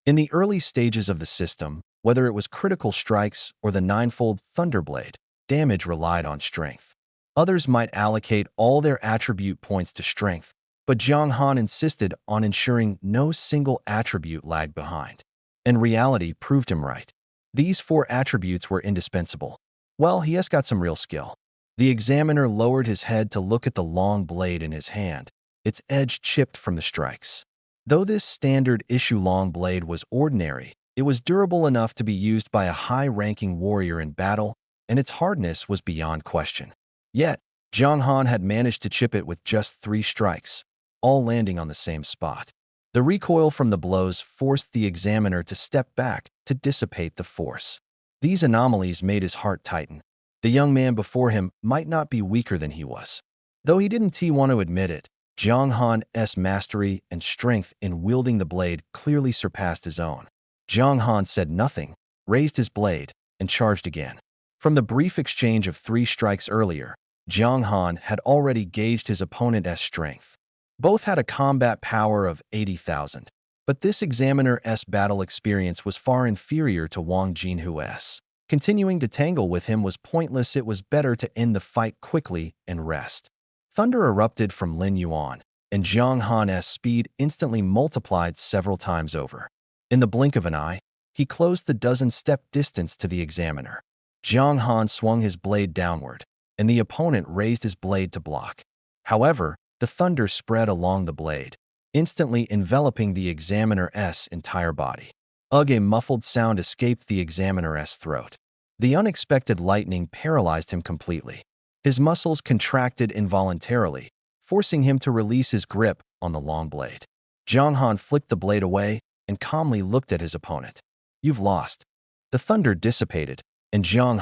In the early stages of the system, whether it was critical strikes or the ninefold Thunderblade, damage relied on strength. Others might allocate all their attribute points to strength, but Jiang Han insisted on ensuring no single attribute lagged behind. And reality proved him right. These four attributes were indispensable. Well, he has got some real skill. The examiner lowered his head to look at the long blade in his hand, its edge chipped from the strikes. Though this standard-issue long blade was ordinary, it was durable enough to be used by a high-ranking warrior in battle, and its hardness was beyond question. Yet, Jiang Han had managed to chip it with just 3 strikes, all landing on the same spot. The recoil from the blows forced the examiner to step back to dissipate the force. These anomalies made his heart tighten. The young man before him might not be weaker than he was. Though he didn't want to admit it, Jiang Han's mastery and strength in wielding the blade clearly surpassed his own. Jiang Han said nothing, raised his blade, and charged again. From the brief exchange of 3 strikes earlier, Jiang Han had already gauged his opponent's strength. Both had a combat power of 80,000, but this examiner's battle experience was far inferior to Wang Jinhu's. Continuing to tangle with him was pointless. It was better to end the fight quickly and rest. Thunder erupted from Lin Yuan, and Jiang Han's speed instantly multiplied several times over. In the blink of an eye, he closed the dozen-step distance to the examiner. Jiang Han swung his blade downward, and the opponent raised his blade to block. However, the thunder spread along the blade, instantly enveloping the examiner's entire body. A muffled sound escaped the examiner's throat. The unexpected lightning paralyzed him completely. His muscles contracted involuntarily, forcing him to release his grip on the long blade. Jiang Han flicked the blade away and calmly looked at his opponent. "You've lost." The thunder dissipated, and Jiang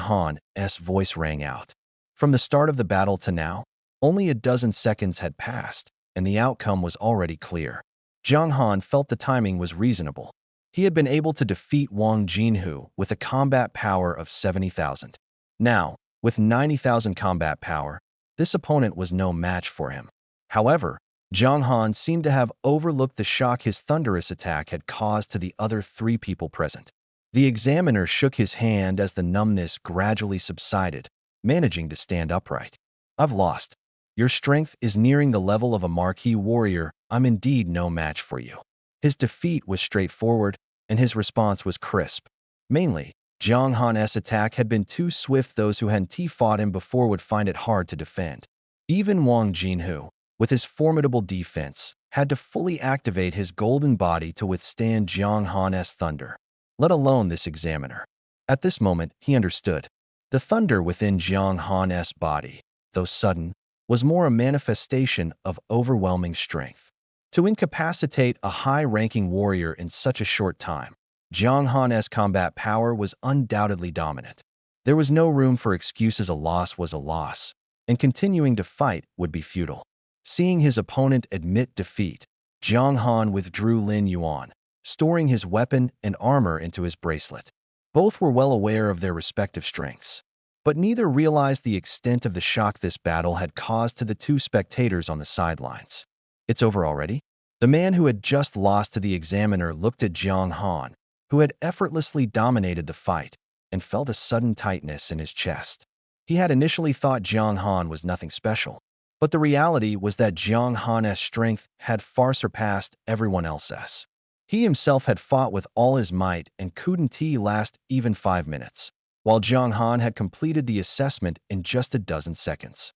Han's voice rang out. From the start of the battle to now, only a dozen seconds had passed, and the outcome was already clear. Jiang Han felt the timing was reasonable. He had been able to defeat Wang Jinhu with a combat power of 70,000. Now, with 90,000 combat power, this opponent was no match for him. However, Jiang Han seemed to have overlooked the shock his thunderous attack had caused to the other 3 people present. The examiner shook his hand as the numbness gradually subsided, managing to stand upright. "I've lost. Your strength is nearing the level of a marquee warrior. I'm indeed no match for you." His defeat was straightforward, and his response was crisp. Mainly, Jiang Han's attack had been too swift. Those who hadn't fought him before would find it hard to defend. Even Wang Jinhu, with his formidable defense, had to fully activate his golden body to withstand Jiang Han's thunder, let alone this examiner. At this moment, he understood. The thunder within Jiang Han's body, though sudden, was more a manifestation of overwhelming strength. To incapacitate a high-ranking warrior in such a short time, Jiang Han's combat power was undoubtedly dominant. There was no room for excuses. A loss was a loss, and continuing to fight would be futile. Seeing his opponent admit defeat, Jiang Han withdrew Lin Yuan, storing his weapon and armor into his bracelet. Both were well aware of their respective strengths, but neither realized the extent of the shock this battle had caused to the 2 spectators on the sidelines. "It's over already?" The man who had just lost to the examiner looked at Jiang Han, who had effortlessly dominated the fight, and felt a sudden tightness in his chest. He had initially thought Jiang Han was nothing special, but the reality was that Jiang Han's strength had far surpassed everyone else's. He himself had fought with all his might and couldn't last even 5 minutes, while Jiang Han had completed the assessment in just a dozen seconds.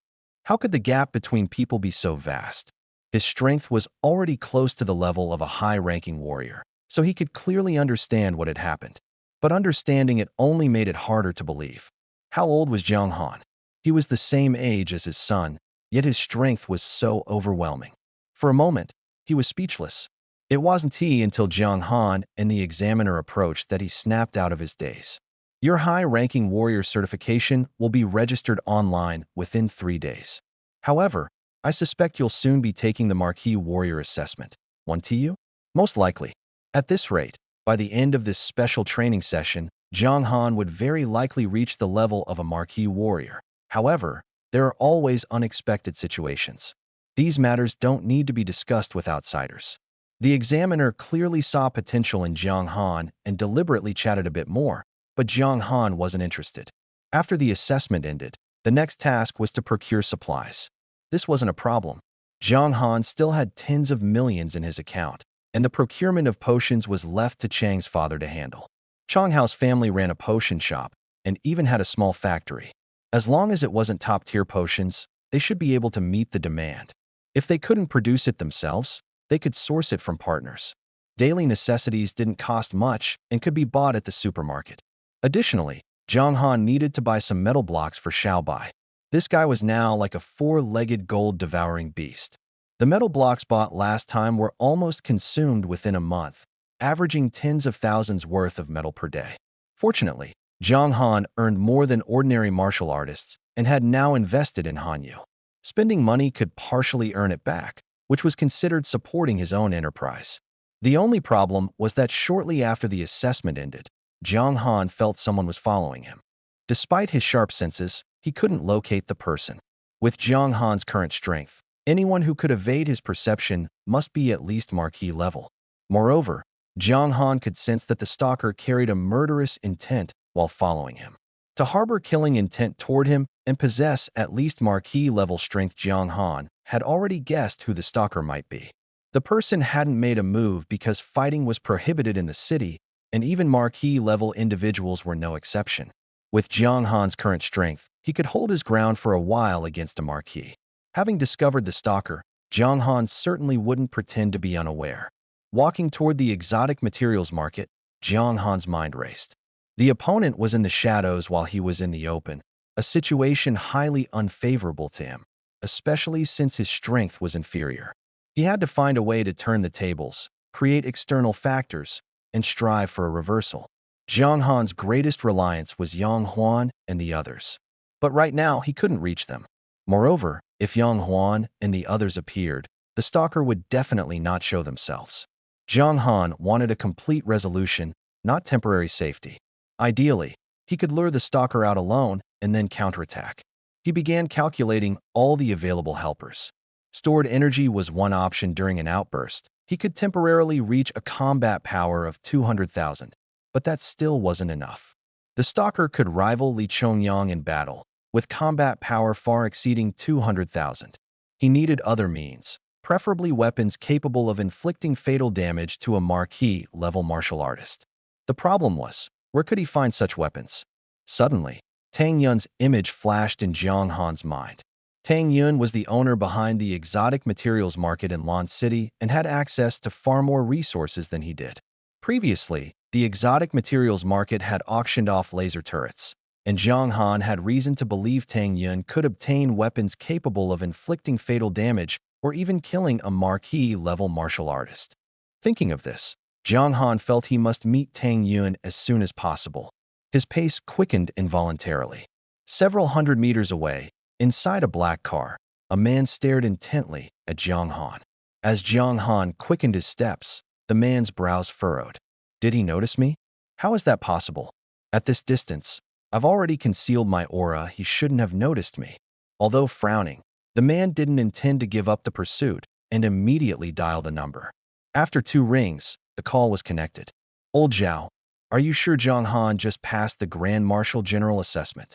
How could the gap between people be so vast? His strength was already close to the level of a high-ranking warrior, so he could clearly understand what had happened. But understanding it only made it harder to believe. How old was Jiang Han? He was the same age as his son, yet his strength was so overwhelming. For a moment, he was speechless. It wasn't until Jiang Han and the examiner approached that he snapped out of his daze. "Your high-ranking warrior certification will be registered online within 3 days. However, I suspect you'll soon be taking the Marquee Warrior assessment. One TU? Most likely. At this rate, by the end of this special training session, Jiang Han would very likely reach the level of a marquee warrior. However, there are always unexpected situations. These matters don't need to be discussed with outsiders. The examiner clearly saw potential in Jiang Han and deliberately chatted a bit more, but Jiang Han wasn't interested. After the assessment ended, the next task was to procure supplies. This wasn't a problem. Jiang Han still had tens of millions in his account, and the procurement of potions was left to Chang's father to handle. Chang Hao's family ran a potion shop and even had a small factory. As long as it wasn't top-tier potions, they should be able to meet the demand. If they couldn't produce it themselves, they could source it from partners. Daily necessities didn't cost much and could be bought at the supermarket. Additionally, Jiang Han needed to buy some metal blocks for Xiao Bai. This guy was now like a four-legged gold-devouring beast. The metal blocks bought last time were almost consumed within a month, averaging tens of thousands worth of metal per day. Fortunately, Jiang Han earned more than ordinary martial artists and had now invested in Hanyu. Spending money could partially earn it back, which was considered supporting his own enterprise. The only problem was that shortly after the assessment ended, Jiang Han felt someone was following him. Despite his sharp senses, he couldn't locate the person. With Jiang Han's current strength, anyone who could evade his perception must be at least marquee level. Moreover, Jiang Han could sense that the stalker carried a murderous intent while following him. To harbor killing intent toward him and possess at least marquee level strength, Jiang Han had already guessed who the stalker might be. The person hadn't made a move because fighting was prohibited in the city, and even marquee level individuals were no exception. With Jiang Han's current strength, he could hold his ground for a while against a marquee. Having discovered the stalker, Jiang Han certainly wouldn't pretend to be unaware. Walking toward the exotic materials market, Jiang Han's mind raced. The opponent was in the shadows while he was in the open, a situation highly unfavorable to him, especially since his strength was inferior. He had to find a way to turn the tables, create external factors, and strive for a reversal. Jiang Han's greatest reliance was Yang Huan and the others. But right now, he couldn't reach them. Moreover, if Yang Huan and the others appeared, the stalker would definitely not show themselves. Jiang Han wanted a complete resolution, not temporary safety. Ideally, he could lure the stalker out alone and then counterattack. He began calculating all the available helpers. Stored energy was one option during an outburst. He could temporarily reach a combat power of 200,000, but that still wasn't enough. The stalker could rival Li Chongyang in battle, with combat power far exceeding 200,000. He needed other means, preferably weapons capable of inflicting fatal damage to a marquee-level martial artist. The problem was, where could he find such weapons? Suddenly, Tang Yun's image flashed in Jiang Han's mind. Tang Yun was the owner behind the exotic materials market in Lan City and had access to far more resources than he did. Previously, the exotic materials market had auctioned off laser turrets, and Jiang Han had reason to believe Tang Yun could obtain weapons capable of inflicting fatal damage or even killing a marquee-level martial artist. Thinking of this, Jiang Han felt he must meet Tang Yun as soon as possible. His pace quickened involuntarily. Several hundred meters away, inside a black car, a man stared intently at Jiang Han. As Jiang Han quickened his steps, the man's brows furrowed. Did he notice me? How is that possible? At this distance, I've already concealed my aura. He shouldn't have noticed me. Although frowning, the man didn't intend to give up the pursuit and immediately dialed a number. After 2 rings, the call was connected. Old Zhao, are you sure Jiang Han just passed the Grand Marshal General assessment?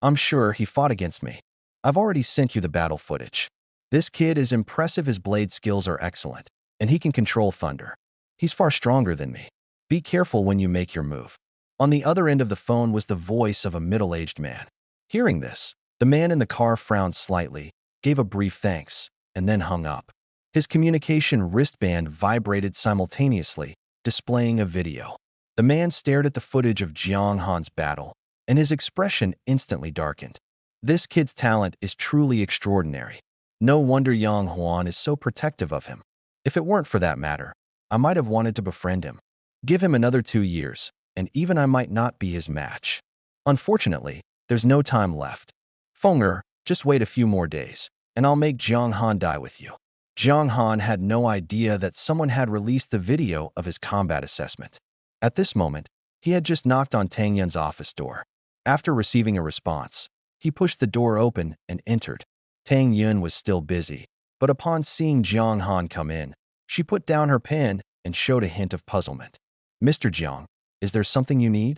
I'm sure he fought against me. I've already sent you the battle footage. This kid is impressive. His blade skills are excellent, and he can control thunder. He's far stronger than me. Be careful when you make your move. On the other end of the phone was the voice of a middle-aged man. Hearing this, the man in the car frowned slightly, gave a brief thanks, and then hung up. His communication wristband vibrated simultaneously, displaying a video. The man stared at the footage of Jiang Han's battle, and his expression instantly darkened. This kid's talent is truly extraordinary. No wonder Yang Huan is so protective of him. If it weren't for that matter, I might have wanted to befriend him. Give him another 2 years, and even I might not be his match. Unfortunately, there's no time left. Fenger, just wait a few more days, and I'll make Jiang Han die with you. Jiang Han had no idea that someone had released the video of his combat assessment. At this moment, he had just knocked on Tang Yun's office door. After receiving a response, he pushed the door open and entered. Tang Yun was still busy, but upon seeing Jiang Han come in, she put down her pen and showed a hint of puzzlement. "Mr. Jiang, is there something you need?"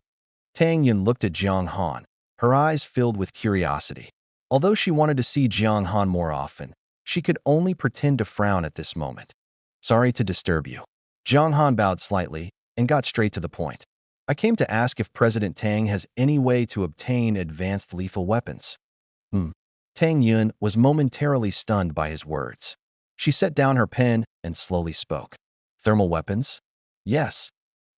Tang Yun looked at Jiang Han, her eyes filled with curiosity. Although she wanted to see Jiang Han more often, she could only pretend to frown at this moment. "Sorry to disturb you." Jiang Han bowed slightly and got straight to the point. "I came to ask if President Tang has any way to obtain advanced lethal weapons." Tang Yun was momentarily stunned by his words. She set down her pen and slowly spoke. "Thermal weapons?" "Yes."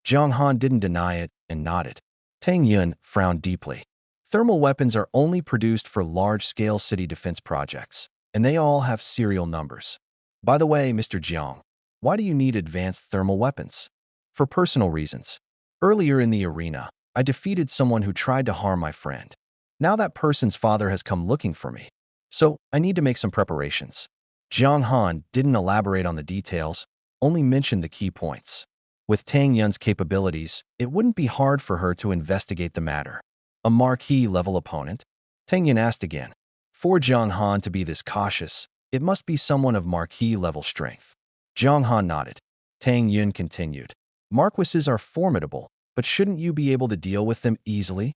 Jiang Han didn't deny it and nodded. Tang Yun frowned deeply. Thermal weapons are only produced for large-scale city defense projects, and they all have serial numbers. "By the way, Mr. Jiang, why do you need advanced thermal weapons?" "For personal reasons. Earlier in the arena, I defeated someone who tried to harm my friend. Now that person's father has come looking for me, so I need to make some preparations." Jiang Han didn't elaborate on the details, only mentioned the key points. With Tang Yun's capabilities, it wouldn't be hard for her to investigate the matter. "A marquee-level opponent?" Tang Yun asked again. For Jiang Han to be this cautious, it must be someone of marquee-level strength. Jiang Han nodded. Tang Yun continued. "Marquises are formidable, but shouldn't you be able to deal with them easily?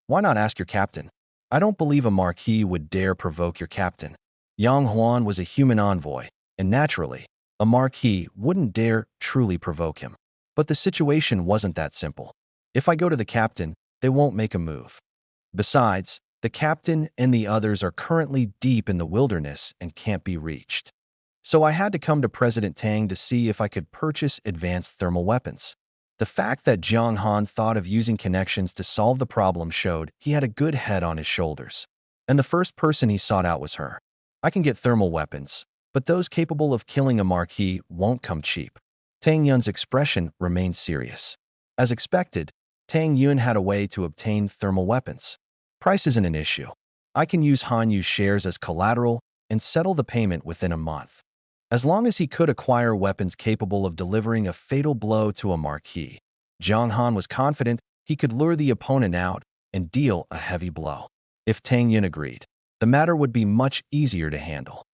Why not ask your captain? I don't believe a marquis would dare provoke your captain." Yang Huan was a human envoy, and naturally, a marquis wouldn't dare truly provoke him. But the situation wasn't that simple. "If I go to the captain, they won't make a move. Besides, the captain and the others are currently deep in the wilderness and can't be reached. So I had to come to President Tang to see if I could purchase advanced thermal weapons." The fact that Jiang Han thought of using connections to solve the problem showed he had a good head on his shoulders. And the first person he sought out was her. "I can get thermal weapons, but those capable of killing a marquis won't come cheap." Tang Yun's expression remained serious. As expected, Tang Yun had a way to obtain thermal weapons. "Price isn't an issue. I can use Han Yu's shares as collateral and settle the payment within a month." As long as he could acquire weapons capable of delivering a fatal blow to a marquis, Jiang Han was confident he could lure the opponent out and deal a heavy blow. If Tang Yun agreed, the matter would be much easier to handle.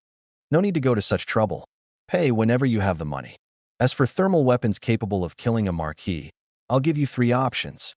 "No need to go to such trouble. Pay whenever you have the money. As for thermal weapons capable of killing a marquis, I'll give you 3 options: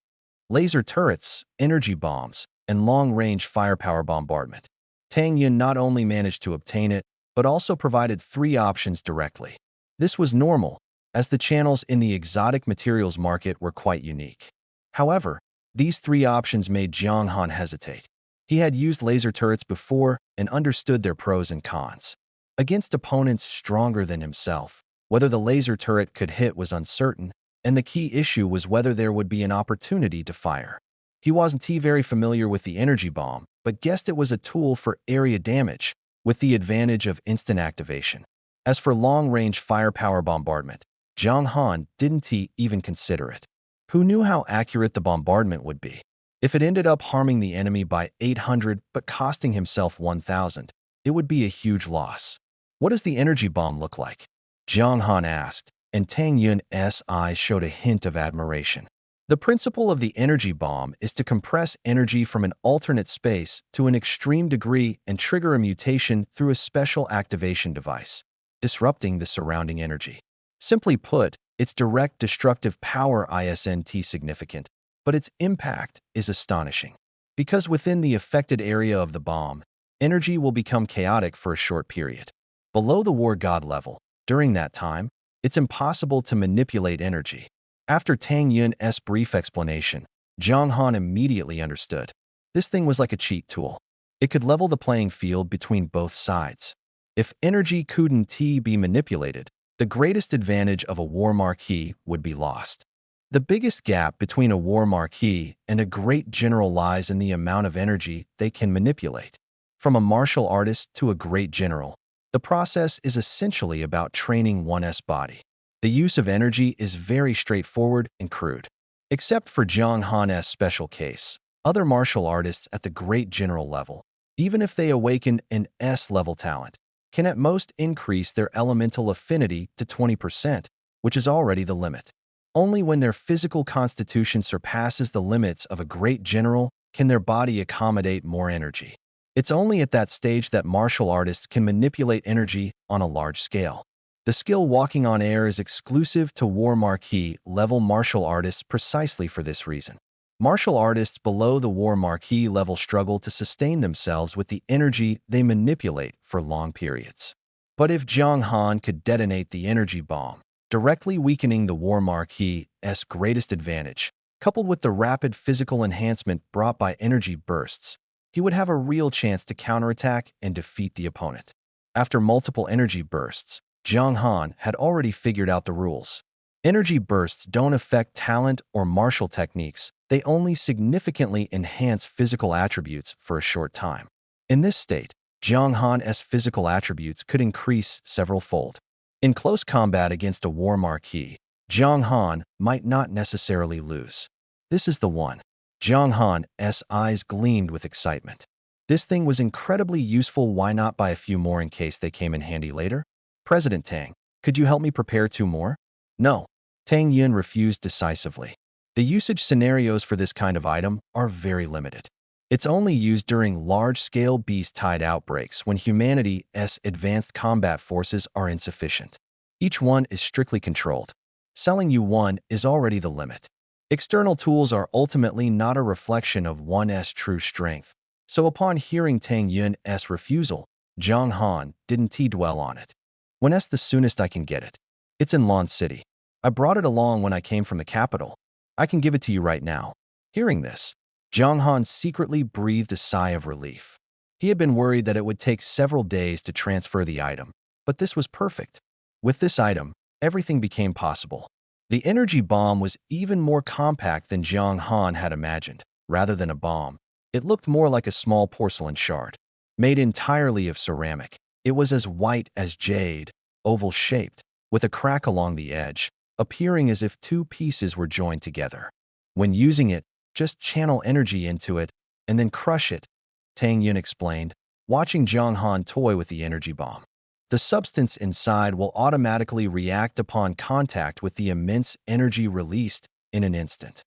laser turrets, energy bombs, and long-range firepower bombardment." Tang Yun not only managed to obtain it, but also provided 3 options directly. This was normal, as the channels in the exotic materials market were quite unique. However, these 3 options made Jiang Han hesitate. He had used laser turrets before and understood their pros and cons. Against opponents stronger than himself, whether the laser turret could hit was uncertain, and the key issue was whether there would be an opportunity to fire. He wasn't very familiar with the energy bomb, but guessed it was a tool for area damage, with the advantage of instant activation. As for long-range firepower bombardment, Jiang Han didn't even consider it. Who knew how accurate the bombardment would be? If it ended up harming the enemy by 800 but costing himself 1,000, it would be a huge loss. "What does the energy bomb look like?" Jiang Han asked, and Tang Yun's eyes showed a hint of admiration. The principle of the energy bomb is to compress energy from an alternate space to an extreme degree and trigger a mutation through a special activation device, disrupting the surrounding energy. Simply put, its direct destructive power isn't significant, but its impact is astonishing. Because within the affected area of the bomb, energy will become chaotic for a short period. Below the war god level, during that time, it's impossible to manipulate energy. After Tang Yun's brief explanation, Jiang Han immediately understood. This thing was like a cheat tool. It could level the playing field between both sides. If energy couldn't be manipulated, the greatest advantage of a war marquis would be lost. The biggest gap between a war marquis and a great general lies in the amount of energy they can manipulate. From a martial artist to a great general, the process is essentially about training one's body. The use of energy is very straightforward and crude. Except for Jiang Han's special case, other martial artists at the great general level, even if they awaken an S-level talent, can at most increase their elemental affinity to 20%, which is already the limit. Only when their physical constitution surpasses the limits of a great general can their body accommodate more energy. It's only at that stage that martial artists can manipulate energy on a large scale. The skill walking on air is exclusive to War Marquis level martial artists precisely for this reason. Martial artists below the War Marquis level struggle to sustain themselves with the energy they manipulate for long periods. But if Jiang Han could detonate the energy bomb, directly weakening the War Marquis' greatest advantage, coupled with the rapid physical enhancement brought by energy bursts, he would have a real chance to counterattack and defeat the opponent. After multiple energy bursts, Jiang Han had already figured out the rules. Energy bursts don't affect talent or martial techniques, they only significantly enhance physical attributes for a short time. In this state, Jiang Han's physical attributes could increase several-fold. In close combat against a War Marquis, Jiang Han might not necessarily lose. This is the one. Jiang Han's eyes gleamed with excitement. This thing was incredibly useful, why not buy a few more in case they came in handy later? President Tang, could you help me prepare 2 more? No. Tang Yun refused decisively. The usage scenarios for this kind of item are very limited. It's only used during large-scale beast-tide outbreaks when humanity's advanced combat forces are insufficient. Each one is strictly controlled. Selling you one is already the limit. External tools are ultimately not a reflection of one's true strength, so upon hearing Tang Yun's refusal, Jiang Han didn't dwell on it. When's the soonest I can get it? It's in Lan City. I brought it along when I came from the capital. I can give it to you right now. Hearing this, Jiang Han secretly breathed a sigh of relief. He had been worried that it would take several days to transfer the item, but this was perfect. With this item, everything became possible. The energy bomb was even more compact than Jiang Han had imagined. Rather than a bomb, it looked more like a small porcelain shard. Made entirely of ceramic, it was as white as jade, oval-shaped, with a crack along the edge, appearing as if 2 pieces were joined together. When using it, just channel energy into it, and then crush it, Tang Yun explained, watching Jiang Han toy with the energy bomb. The substance inside will automatically react upon contact with the immense energy released in an instant.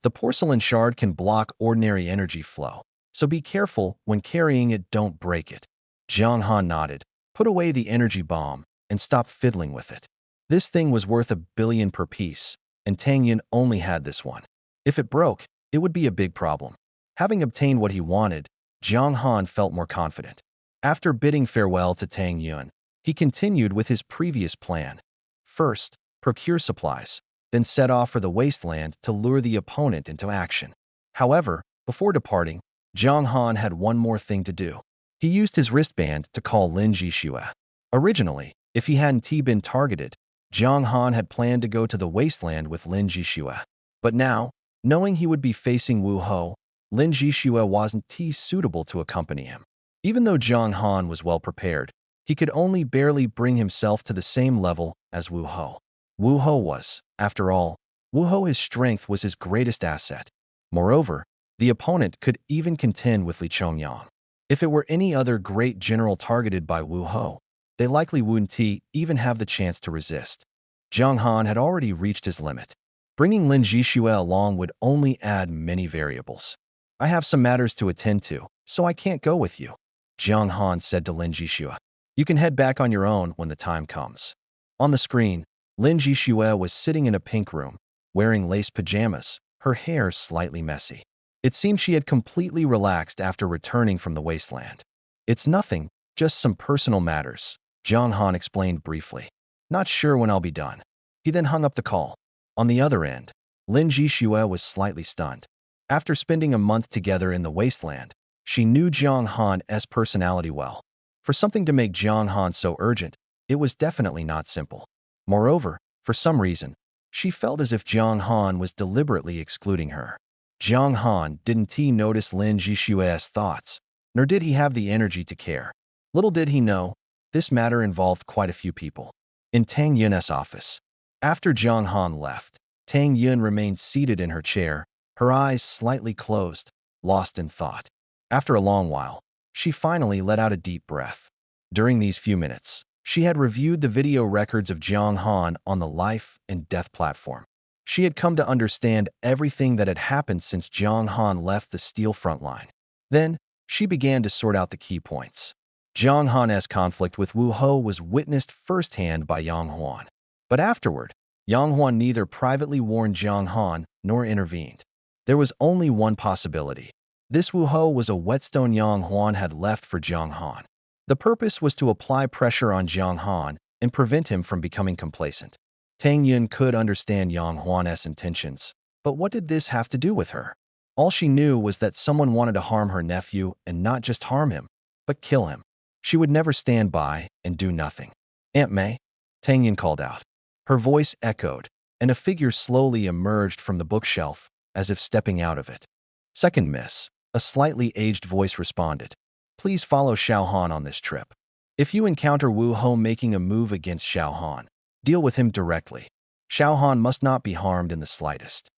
The porcelain shard can block ordinary energy flow, so be careful when carrying it, don't break it. Jiang Han nodded, put away the energy bomb, and stopped fiddling with it. This thing was worth $1 billion per piece, and Tang Yun only had this one. If it broke, it would be a big problem. Having obtained what he wanted, Jiang Han felt more confident. After bidding farewell to Tang Yun, he continued with his previous plan. First, procure supplies, then set off for the wasteland to lure the opponent into action. However, before departing, Jiang Han had one more thing to do. He used his wristband to call Lin Jixue. Originally, if he hadn't been targeted, Jiang Han had planned to go to the wasteland with Lin Jixue. But now, knowing he would be facing Wu Ho, Lin Jixue wasn't suitable to accompany him. Even though Jiang Han was well prepared, he could only barely bring himself to the same level as Wu Ho. Wu Ho was, after all, his strength was his greatest asset. Moreover, the opponent could even contend with Li Chongyang. If it were any other great general targeted by Wu Ho, they likely wouldn't even have the chance to resist. Jiang Han had already reached his limit. Bringing Lin Jixue along would only add many variables. I have some matters to attend to, so I can't go with you, Jiang Han said to Lin Jixue. You can head back on your own when the time comes. On the screen, Lin Jixue was sitting in a pink room, wearing lace pajamas, her hair slightly messy. It seemed she had completely relaxed after returning from the wasteland. It's nothing, just some personal matters, Jiang Han explained briefly. Not sure when I'll be done. He then hung up the call. On the other end, Lin Jixue was slightly stunned. After spending a month together in the wasteland, she knew Jiang Han's personality well. For something to make Jiang Han so urgent, it was definitely not simple. Moreover, for some reason, she felt as if Jiang Han was deliberately excluding her. Jiang Han didn't notice Lin Jixue's thoughts, nor did he have the energy to care. Little did he know, this matter involved quite a few people. In Tang Yun's office, after Jiang Han left, Tang Yun remained seated in her chair, her eyes slightly closed, lost in thought. After a long while, she finally let out a deep breath. During these few minutes, she had reviewed the video records of Jiang Han on the life and death platform. She had come to understand everything that had happened since Jiang Han left the steel front line. Then, she began to sort out the key points. Jiang Han's conflict with Wu Ho was witnessed firsthand by Yang Huan. But afterward, Yang Huan neither privately warned Jiang Han nor intervened. There was only one possibility. This Wu Ho was a whetstone Yang Huan had left for Jiang Han. The purpose was to apply pressure on Jiang Han and prevent him from becoming complacent. Tang Yun could understand Yang Huan's intentions, but what did this have to do with her? All she knew was that someone wanted to harm her nephew and not just harm him, but kill him. She would never stand by and do nothing. "Aunt May," Tang Yun called out. Her voice echoed, and a figure slowly emerged from the bookshelf, as if stepping out of it. "Second miss," a slightly aged voice responded. "Please follow Xiao Han on this trip. If you encounter Wu Ho making a move against Xiao Han, deal with him directly. Xiao Han must not be harmed in the slightest."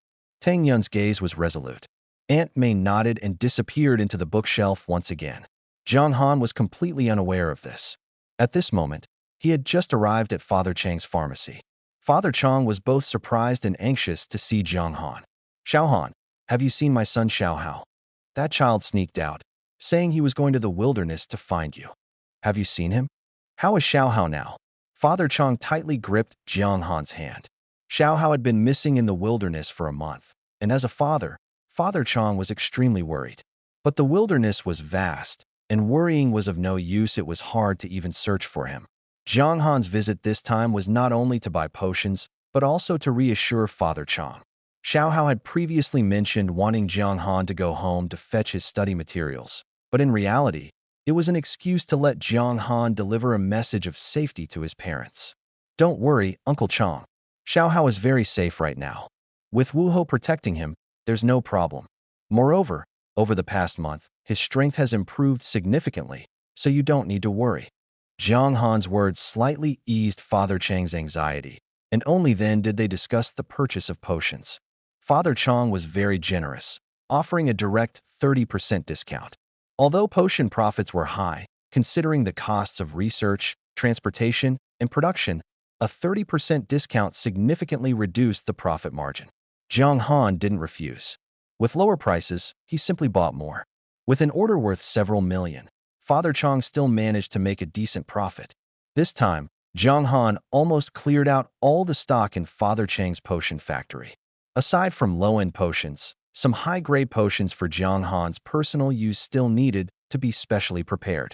Tang Yun's gaze was resolute. Aunt May nodded and disappeared into the bookshelf once again. Jiang Han was completely unaware of this. At this moment, he had just arrived at Father Chang's pharmacy. Father Chang was both surprised and anxious to see Jiang Han. "Xiao Han, have you seen my son Xiao Hao? That child sneaked out, saying he was going to the wilderness to find you. Have you seen him? How is Xiao Hao now?" Father Chang tightly gripped Jiang Han's hand. Xiao Hao had been missing in the wilderness for a month, and as a father, Father Chang was extremely worried. But the wilderness was vast, and worrying was of no use. It was hard to even search for him. Jiang Han's visit this time was not only to buy potions, but also to reassure Father Chang. Xiao Hao had previously mentioned wanting Jiang Han to go home to fetch his study materials, but in reality, it was an excuse to let Jiang Han deliver a message of safety to his parents. "Don't worry, Uncle Chang. Xiao Hao is very safe right now. With Wu Ho protecting him, there's no problem. Moreover, over the past month, his strength has improved significantly, so you don't need to worry." Jiang Han's words slightly eased Father Chang's anxiety, and only then did they discuss the purchase of potions. Father Chang was very generous, offering a direct 30% discount. Although potion profits were high, considering the costs of research, transportation, and production, a 30% discount significantly reduced the profit margin. Jiang Han didn't refuse. With lower prices, he simply bought more. With an order worth several million, Father Chang still managed to make a decent profit. This time, Jiang Han almost cleared out all the stock in Father Chang's potion factory. Aside from low-end potions, some high-grade potions for Jiang Han's personal use still needed to be specially prepared.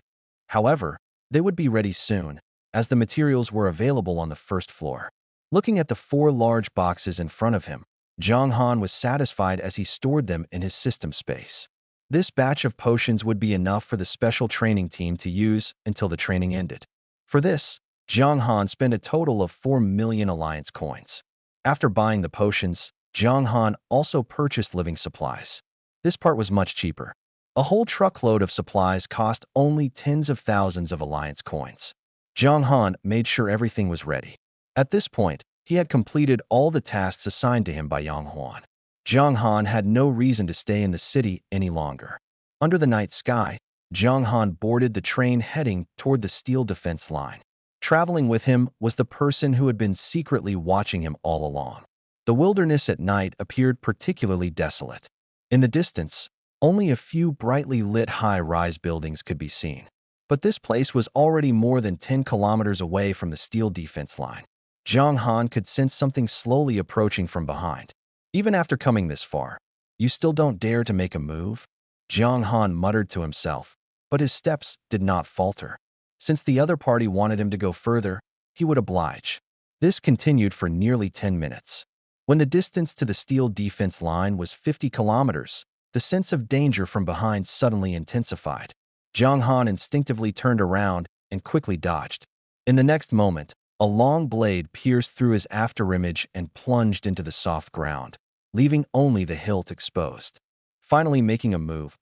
However, they would be ready soon, as the materials were available on the first floor. Looking at the 4 large boxes in front of him, Jiang Han was satisfied as he stored them in his system space. This batch of potions would be enough for the special training team to use until the training ended. For this, Jiang Han spent a total of 4 million alliance coins. After buying the potions, Jiang Han also purchased living supplies. This part was much cheaper. A whole truckload of supplies cost only tens of thousands of alliance coins. Jiang Han made sure everything was ready. At this point, he had completed all the tasks assigned to him by Yang Huan. Jiang Han had no reason to stay in the city any longer. Under the night sky, Jiang Han boarded the train heading toward the steel defense line. Traveling with him was the person who had been secretly watching him all along. The wilderness at night appeared particularly desolate. In the distance, only a few brightly lit high-rise buildings could be seen. But this place was already more than 10 kilometers away from the steel defense line. Jiang Han could sense something slowly approaching from behind. Even after coming this far, "You still don't dare to make a move?" Jiang Han muttered to himself, but his steps did not falter. Since the other party wanted him to go further, he would oblige. This continued for nearly 10 minutes. When the distance to the steel defense line was 50 kilometers, the sense of danger from behind suddenly intensified. Jiang Han instinctively turned around and quickly dodged. In the next moment, a long blade pierced through his afterimage and plunged into the soft ground, leaving only the hilt exposed. Finally making a move,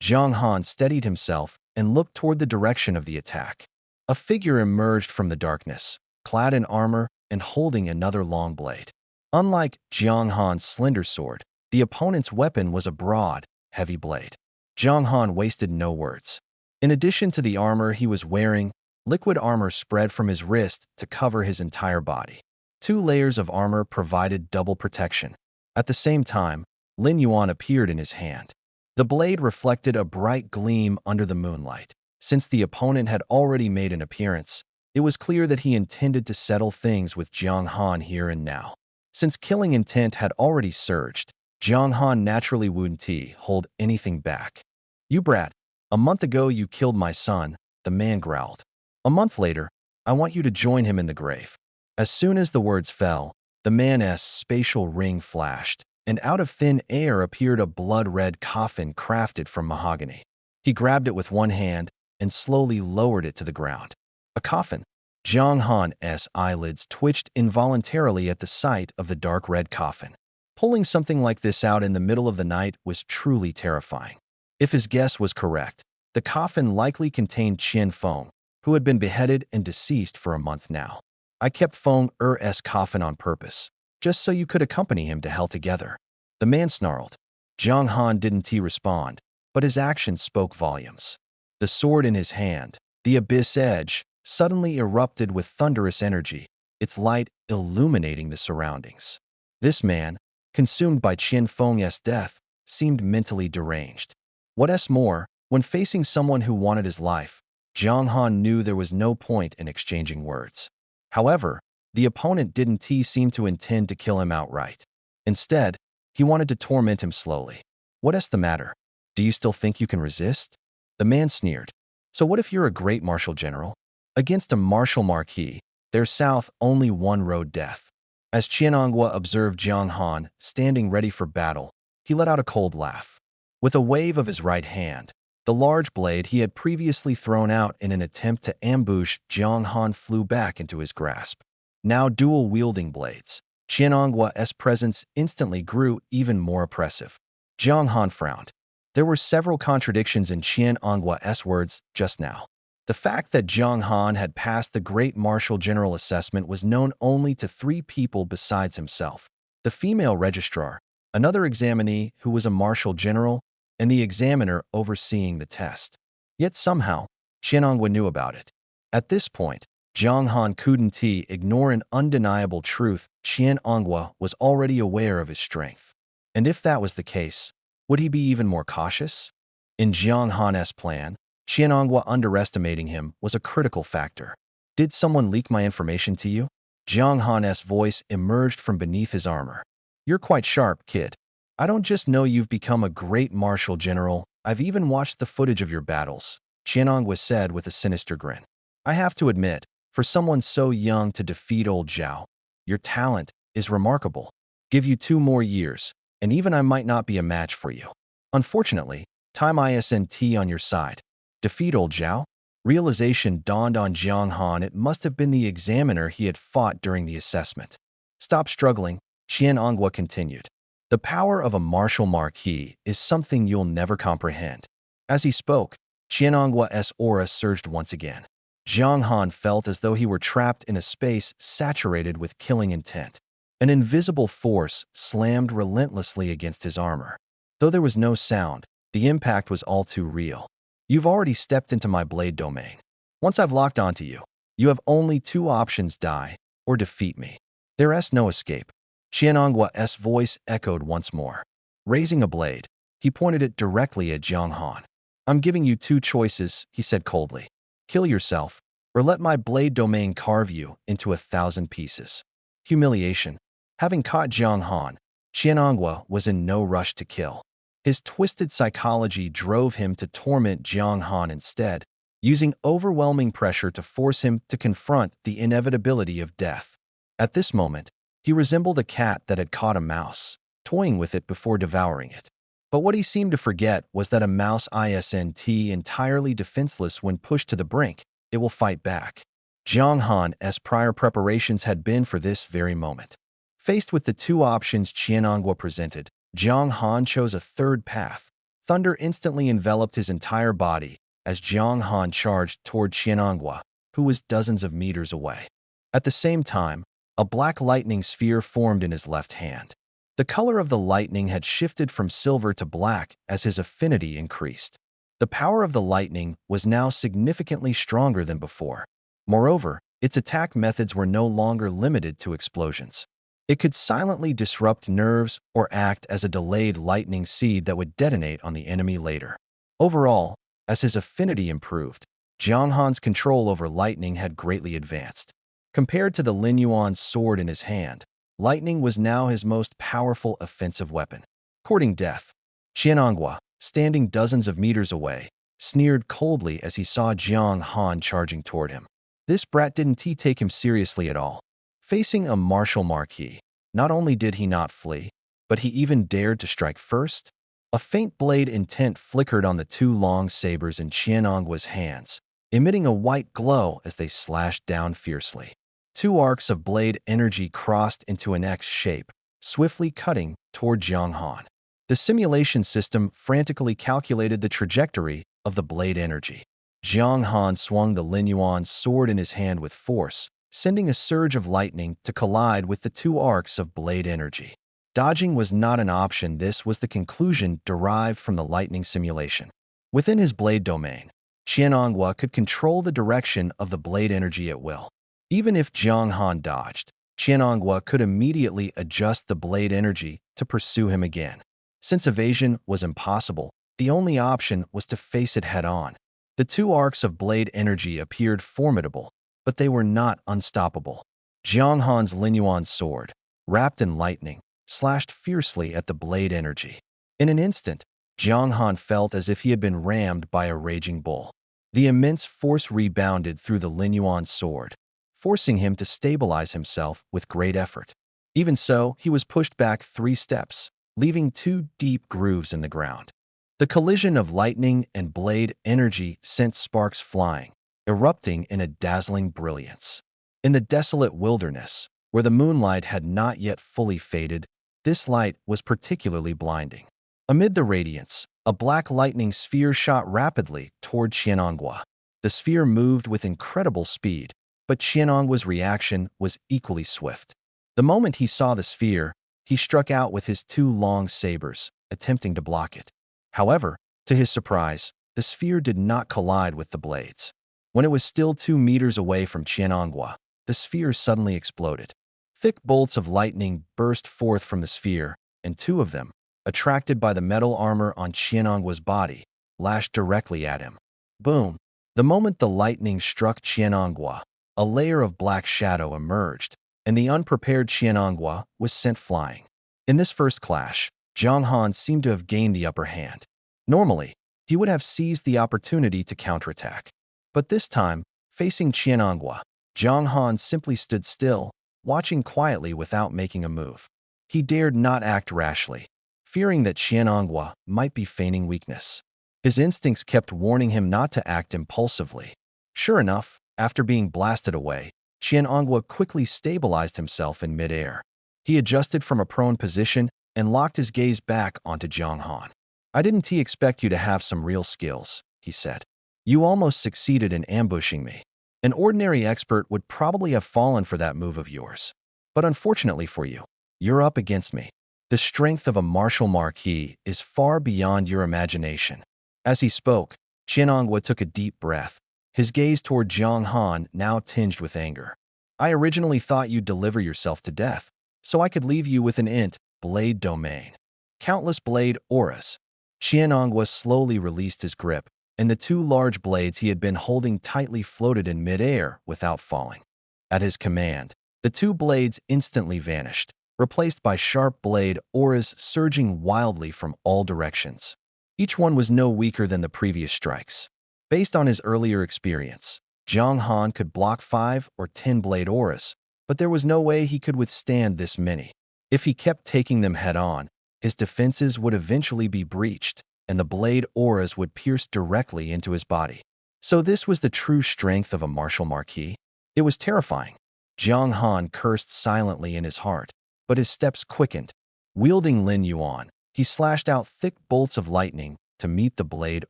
Jiang Han steadied himself and looked toward the direction of the attack. A figure emerged from the darkness, clad in armor and holding another long blade. Unlike Jiang Han's slender sword, the opponent's weapon was a broad, heavy blade. Jiang Han wasted no words. In addition to the armor he was wearing, Liquid armor spread from his wrist to cover his entire body. 2 layers of armor provided double protection. At the same time, Lin Yuan appeared in his hand. The blade reflected a bright gleam under the moonlight. Since the opponent had already made an appearance, it was clear that he intended to settle things with Jiang Han here and now. Since killing intent had already surged, Jiang Han naturally wouldn't hold anything back. "You brat, a month ago you killed my son," the man growled. "A month later, I want you to join him in the grave." As soon as the words fell, the man's spatial ring flashed, and out of thin air appeared a blood-red coffin crafted from mahogany. He grabbed it with one hand and slowly lowered it to the ground. A coffin. Jiang Han's eyelids twitched involuntarily at the sight of the dark red coffin. Pulling something like this out in the middle of the night was truly terrifying. If his guess was correct, the coffin likely contained Qian Feng, who had been beheaded and deceased for a month now. "I kept Feng Er's coffin on purpose, just so you could accompany him to hell together," the man snarled. Jiang Han didn't respond, but his actions spoke volumes. The sword in his hand, the abyss edge, suddenly erupted with thunderous energy, its light illuminating the surroundings. This man, consumed by Qian Feng's death, seemed mentally deranged. What's more, when facing someone who wanted his life, Jiang Han knew there was no point in exchanging words. However, the opponent didn't seem to intend to kill him outright. Instead, he wanted to torment him slowly. "What's the matter? Do you still think you can resist?" The man sneered. "So what if you're a great martial general? Against a martial marquis, there's south only one road: death." As Qianongwa observed Jiang Han standing ready for battle, he let out a cold laugh. With a wave of his right hand, the large blade he had previously thrown out in an attempt to ambush Jiang Han flew back into his grasp. Now dual-wielding blades, Qianongwa's presence instantly grew even more oppressive. Jiang Han frowned. There were several contradictions in Qianongwa's words just now. The fact that Jiang Han had passed the Great Martial General Assessment was known only to 3 people besides himself: the female registrar, another examinee who was a martial general, and the examiner overseeing the test. Yet somehow, Qianongwa knew about it. At this point, Jiang Han couldn't ignore an undeniable truth: Qianongwa was already aware of his strength. And if that was the case, would he be even more cautious? In Jiang Han's plan, Qianongwa underestimating him was a critical factor. "Did someone leak my information to you?" Jiang Han's voice emerged from beneath his armor. "You're quite sharp, kid. I don't just know you've become a great martial general, I've even watched the footage of your battles," Qianongwa said with a sinister grin. "I have to admit, for someone so young to defeat old Zhao, your talent is remarkable. Give you 2 more years, and even I might not be a match for you. Unfortunately, time isn't on your side." Defeat old Zhao? Realization dawned on Jiang Han: it must have been the examiner he had fought during the assessment. "Stop struggling," Qianongwa continued. "The power of a martial marquis is something you'll never comprehend." As he spoke, Qianongwa's aura surged once again. Jiang Han felt as though he were trapped in a space saturated with killing intent. An invisible force slammed relentlessly against his armor. Though there was no sound, the impact was all too real. "You've already stepped into my blade domain. Once I've locked onto you, you have only 2 options: die or defeat me. There's no escape." Qianongwa's voice echoed once more. Raising a blade, he pointed it directly at Jiang Han. "I'm giving you 2 choices," he said coldly. "Kill yourself, or let my blade domain carve you into 1,000 pieces." Humiliation. Having caught Jiang Han, Qianongwa was in no rush to kill. His twisted psychology drove him to torment Jiang Han instead, using overwhelming pressure to force him to confront the inevitability of death. At this moment, he resembled a cat that had caught a mouse, toying with it before devouring it. But what he seemed to forget was that a mouse isn't entirely defenseless when pushed to the brink. It will fight back. Jiang Han's prior preparations had been for this very moment. Faced with the 2 options Qianongwa presented, Jiang Han chose a third path. Thunder instantly enveloped his entire body as Jiang Han charged toward Qianongwa, who was dozens of meters away. At the same time, a black lightning sphere formed in his left hand. The color of the lightning had shifted from silver to black as his affinity increased. The power of the lightning was now significantly stronger than before. Moreover, its attack methods were no longer limited to explosions. It could silently disrupt nerves or act as a delayed lightning seed that would detonate on the enemy later. Overall, as his affinity improved, Jiang Han's control over lightning had greatly advanced. Compared to the Lin Yuan's sword in his hand, lightning was now his most powerful offensive weapon. Courting death, Qiananghua, standing dozens of meters away, sneered coldly as he saw Jiang Han charging toward him. This brat didn't take him seriously at all. Facing a martial marquis, not only did he not flee, but he even dared to strike first. A faint blade intent flickered on the two long sabers in Qiananghua's hands, emitting a white glow as they slashed down fiercely. Two arcs of blade energy crossed into an X shape, swiftly cutting toward Jiang Han. The simulation system frantically calculated the trajectory of the blade energy. Jiang Han swung the Lin Yuan's sword in his hand with force, sending a surge of lightning to collide with the two arcs of blade energy. Dodging was not an option. This was the conclusion derived from the lightning simulation. Within his blade domain, Qiananghua could control the direction of the blade energy at will. Even if Jiang Han dodged, Qiananghua could immediately adjust the blade energy to pursue him again. Since evasion was impossible, the only option was to face it head-on. The two arcs of blade energy appeared formidable, but they were not unstoppable. Jiang Han's Lin Yuan's sword, wrapped in lightning, slashed fiercely at the blade energy. In an instant, Jiang Han felt as if he had been rammed by a raging bull. The immense force rebounded through the Lin Yuan's sword, forcing him to stabilize himself with great effort. Even so, he was pushed back 3 steps, leaving 2 deep grooves in the ground. The collision of lightning and blade energy sent sparks flying, erupting in a dazzling brilliance. In the desolate wilderness, where the moonlight had not yet fully faded, this light was particularly blinding. Amid the radiance, a black lightning sphere shot rapidly toward Qiananghua. The sphere moved with incredible speed, but Qiananghua's reaction was equally swift. The moment he saw the sphere, he struck out with his 2 long sabers, attempting to block it. However, to his surprise, the sphere did not collide with the blades. When it was still 2 meters away from Qiananghua, the sphere suddenly exploded. Thick bolts of lightning burst forth from the sphere, and 2 of them, attracted by the metal armor on Qiananghua's body, lashed directly at him. Boom! The moment the lightning struck Qiananghua, a layer of black shadow emerged, and the unprepared Qiananghua was sent flying. In this first clash, Jiang Han seemed to have gained the upper hand. Normally, he would have seized the opportunity to counterattack. But this time, facing Qiananghua, Jiang Han simply stood still, watching quietly without making a move. He dared not act rashly, fearing that Qiananghua might be feigning weakness. His instincts kept warning him not to act impulsively. Sure enough, after being blasted away, Qiananghua quickly stabilized himself in midair. He adjusted from a prone position and locked his gaze back onto Jiang Han. "I didn't expect you to have some real skills," he said. "You almost succeeded in ambushing me. An ordinary expert would probably have fallen for that move of yours. But unfortunately for you, you're up against me. The strength of a martial marquis is far beyond your imagination." As he spoke, Qiananghua took a deep breath, his gaze toward Jiang Han now tinged with anger. "I originally thought you'd deliver yourself to death, so I could leave you with an blade domain. Countless blade auras." Qiananghua slowly released his grip, and the 2 large blades he had been holding tightly floated in midair without falling. At his command, the 2 blades instantly vanished, replaced by sharp blade auras surging wildly from all directions. Each one was no weaker than the previous strikes. Based on his earlier experience, Jiang Han could block 5 or 10 blade auras, but there was no way he could withstand this many. If he kept taking them head-on, his defenses would eventually be breached, and the blade auras would pierce directly into his body. So this was the true strength of a martial marquis? It was terrifying. Jiang Han cursed silently in his heart, but his steps quickened. Wielding Lin Yuan, he slashed out thick bolts of lightning to meet the blade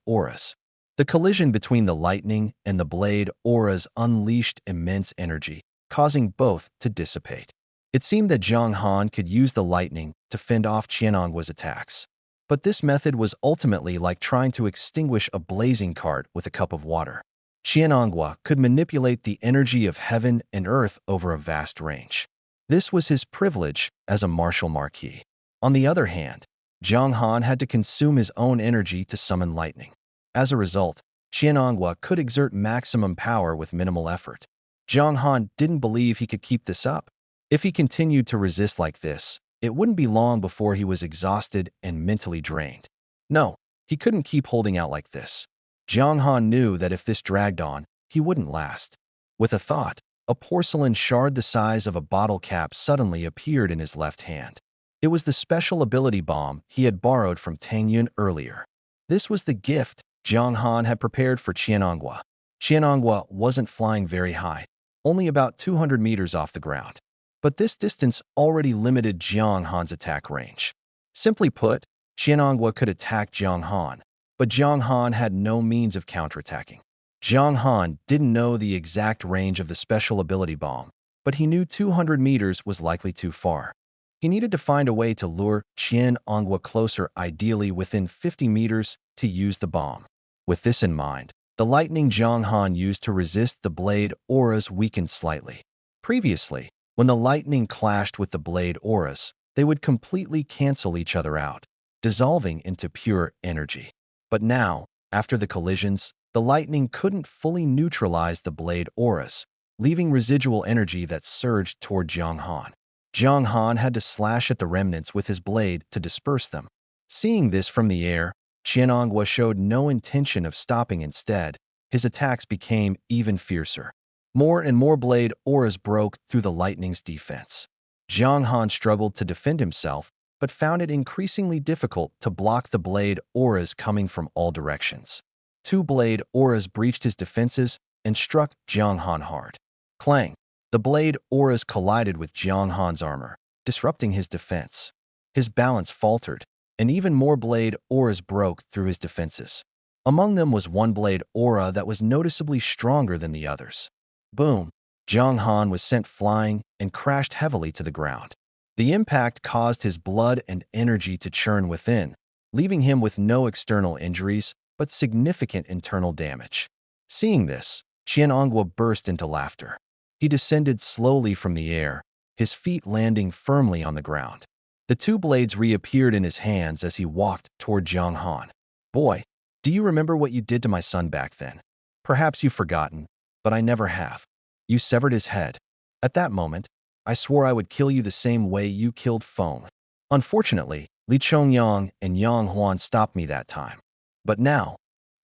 auras. The collision between the lightning and the blade auras unleashed immense energy, causing both to dissipate. It seemed that Jiang Han could use the lightning to fend off Qiananghua's attacks. But this method was ultimately like trying to extinguish a blazing cart with a cup of water. Qianhongwa could manipulate the energy of heaven and earth over a vast range. This was his privilege as a martial marquis. On the other hand, Jiang Han had to consume his own energy to summon lightning. As a result, Qianhongwa could exert maximum power with minimal effort. Jiang Han didn't believe he could keep this up. If he continued to resist like this, it wouldn't be long before he was exhausted and mentally drained. No, he couldn't keep holding out like this. Jiang Han knew that if this dragged on, he wouldn't last. With a thought, a porcelain shard the size of a bottle cap suddenly appeared in his left hand. It was the special ability bomb he had borrowed from Tang Yun earlier. This was the gift Jiang Han had prepared for Qianhongwa. Qianhongwa wasn't flying very high, only about 200 meters off the ground. But this distance already limited Jiang Han's attack range. Simply put, Qianhongwa could attack Jiang Han, but Jiang Han had no means of counterattacking. Jiang Han didn't know the exact range of the special ability bomb, but he knew 200 meters was likely too far. He needed to find a way to lure Qianhongwa closer, ideally within 50 meters, to use the bomb. With this in mind, the lightning Jiang Han used to resist the blade auras weakened slightly. Previously, when the lightning clashed with the blade auras, they would completely cancel each other out, dissolving into pure energy. But now, after the collisions, the lightning couldn't fully neutralize the blade auras, leaving residual energy that surged toward Jiang Han. Jiang Han had to slash at the remnants with his blade to disperse them. Seeing this from the air, Qianhongwa showed no intention of stopping. Instead, his attacks became even fiercer. More and more blade auras broke through the lightning's defense. Jiang Han struggled to defend himself, but found it increasingly difficult to block the blade auras coming from all directions. Two blade auras breached his defenses and struck Jiang Han hard. Clang! The blade auras collided with Jiang Han's armor, disrupting his defense. His balance faltered, and even more blade auras broke through his defenses. Among them was one blade aura that was noticeably stronger than the others. Boom! Jiang Han was sent flying and crashed heavily to the ground. The impact caused his blood and energy to churn within, leaving him with no external injuries but significant internal damage. Seeing this, Qianhongwa burst into laughter. He descended slowly from the air, his feet landing firmly on the ground. The two blades reappeared in his hands as he walked toward Jiang Han. Boy, do you remember what you did to my son back then? Perhaps you've forgotten, but I never have. You severed his head. At that moment, I swore I would kill you the same way you killed Feng. Unfortunately, Li Chongyang and Yang Huan stopped me that time. But now,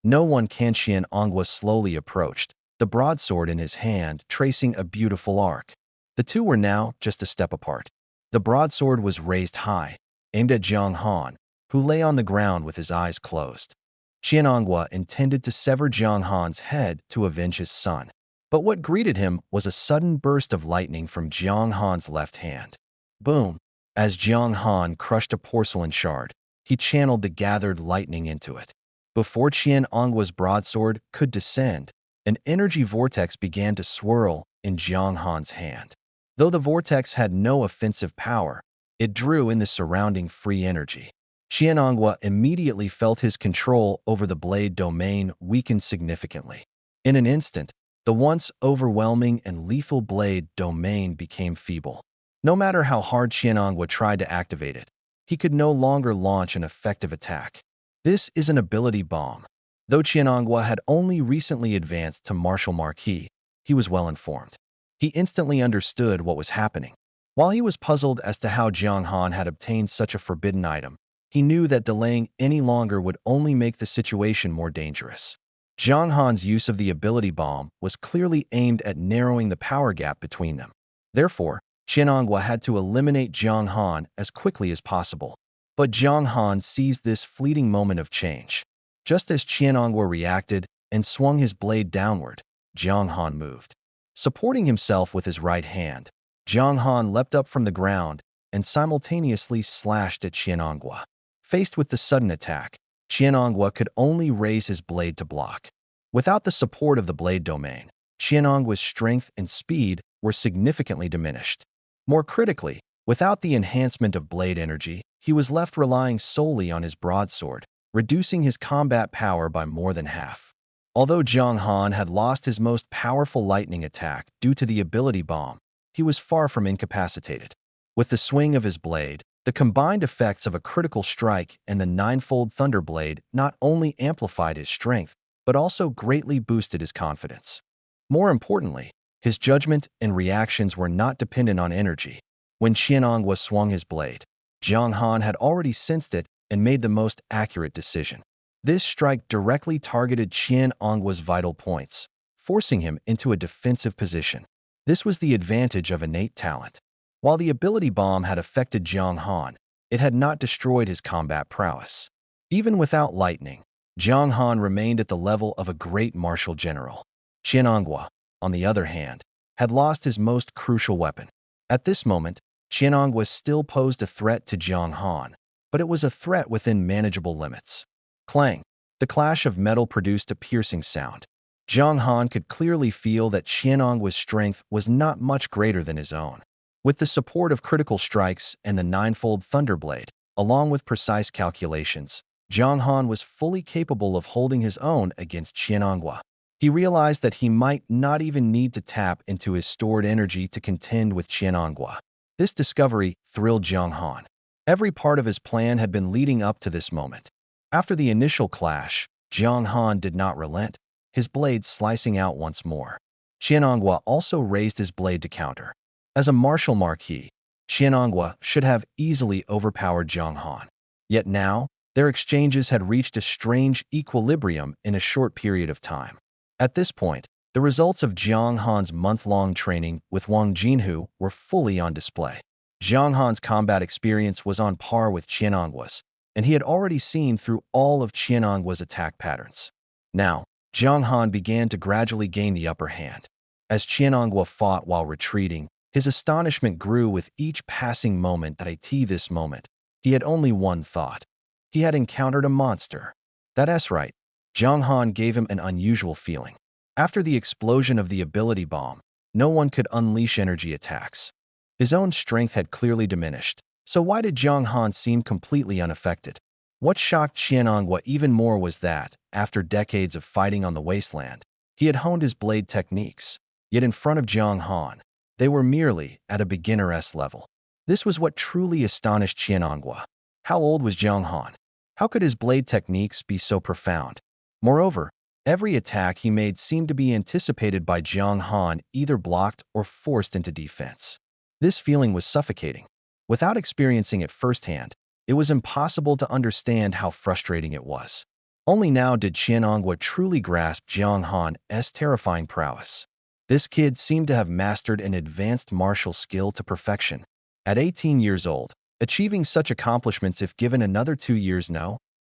no one can. Qianhongwa slowly approached, the broadsword in his hand tracing a beautiful arc. The two were now just a step apart. The broadsword was raised high, aimed at Jiang Han, who lay on the ground with his eyes closed. Qianhongwa intended to sever Jiang Han's head to avenge his son. But what greeted him was a sudden burst of lightning from Jiang Han's left hand. Boom! As Jiang Han crushed a porcelain shard, he channeled the gathered lightning into it. Before Qianhongwa's broadsword could descend, an energy vortex began to swirl in Jiang Han's hand. Though the vortex had no offensive power, it drew in the surrounding free energy. Qianhongwa immediately felt his control over the blade domain weaken significantly. In an instant, the once overwhelming and lethal blade domain became feeble. No matter how hard Qianhongwa tried to activate it, he could no longer launch an effective attack. This is an ability bomb. Though Qianhongwa had only recently advanced to Martial Marquis, he was well informed. He instantly understood what was happening. While he was puzzled as to how Jiang Han had obtained such a forbidden item, he knew that delaying any longer would only make the situation more dangerous. Jiang Han's use of the ability bomb was clearly aimed at narrowing the power gap between them. Therefore, Qianhongwa had to eliminate Jiang Han as quickly as possible. But Jiang Han seized this fleeting moment of change. Just as Qianhongwa reacted and swung his blade downward, Jiang Han moved. Supporting himself with his right hand, Jiang Han leapt up from the ground and simultaneously slashed at Qianhongwa. Faced with the sudden attack, Qianhongwa could only raise his blade to block. Without the support of the blade domain, Qianhongwa's strength and speed were significantly diminished. More critically, without the enhancement of blade energy, he was left relying solely on his broadsword, reducing his combat power by more than half. Although Jiang Han had lost his most powerful lightning attack due to the ability bomb, he was far from incapacitated. With the swing of his blade, the combined effects of a critical strike and the ninefold Thunder Blade not only amplified his strength, but also greatly boosted his confidence. More importantly, his judgment and reactions were not dependent on energy. When Qianonghua swung his blade, Jiang Han had already sensed it and made the most accurate decision. This strike directly targeted Qianonghua's vital points, forcing him into a defensive position. This was the advantage of innate talent. While the ability bomb had affected Jiang Han, it had not destroyed his combat prowess. Even without lightning, Jiang Han remained at the level of a great martial general. Qianonghua, on the other hand, had lost his most crucial weapon. At this moment, Qianonghua still posed a threat to Jiang Han, but it was a threat within manageable limits. Clang! The clash of metal produced a piercing sound. Jiang Han could clearly feel that Qianonghua's strength was not much greater than his own. With the support of critical strikes and the ninefold Thunderblade, along with precise calculations, Jiang Han was fully capable of holding his own against Qianonghua. He realized that he might not even need to tap into his stored energy to contend with Qianonghua. This discovery thrilled Jiang Han. Every part of his plan had been leading up to this moment. After the initial clash, Jiang Han did not relent, his blade slicing out once more. Qianonghua also raised his blade to counter. As a martial marquis, Qianonghua should have easily overpowered Jiang Han. Yet now, their exchanges had reached a strange equilibrium in a short period of time. At this point, the results of Jiang Han's month-long training with Wang Jinhu were fully on display. Jiang Han's combat experience was on par with Qianonghua's, and he had already seen through all of Qianonghua's attack patterns. Now, Jiang Han began to gradually gain the upper hand. As Qianonghua fought while retreating, his astonishment grew with each passing moment. This moment, he had only one thought. He had encountered a monster. That's right. Jiang Han gave him an unusual feeling. After the explosion of the ability bomb, no one could unleash energy attacks. His own strength had clearly diminished, so why did Jiang Han seem completely unaffected? What shocked Qianonghua even more was that, after decades of fighting on the wasteland, he had honed his blade techniques. Yet in front of Jiang Han, they were merely at a beginner's level. This was what truly astonished Qianonghua. How old was Jiang Han? How could his blade techniques be so profound? Moreover, every attack he made seemed to be anticipated by Jiang Han, either blocked or forced into defense. This feeling was suffocating. Without experiencing it firsthand, it was impossible to understand how frustrating it was. Only now did Qianonghua truly grasp Jiang Han's terrifying prowess. This kid seemed to have mastered an advanced martial skill to perfection. At 18 years old, achieving such accomplishments if given another 2 years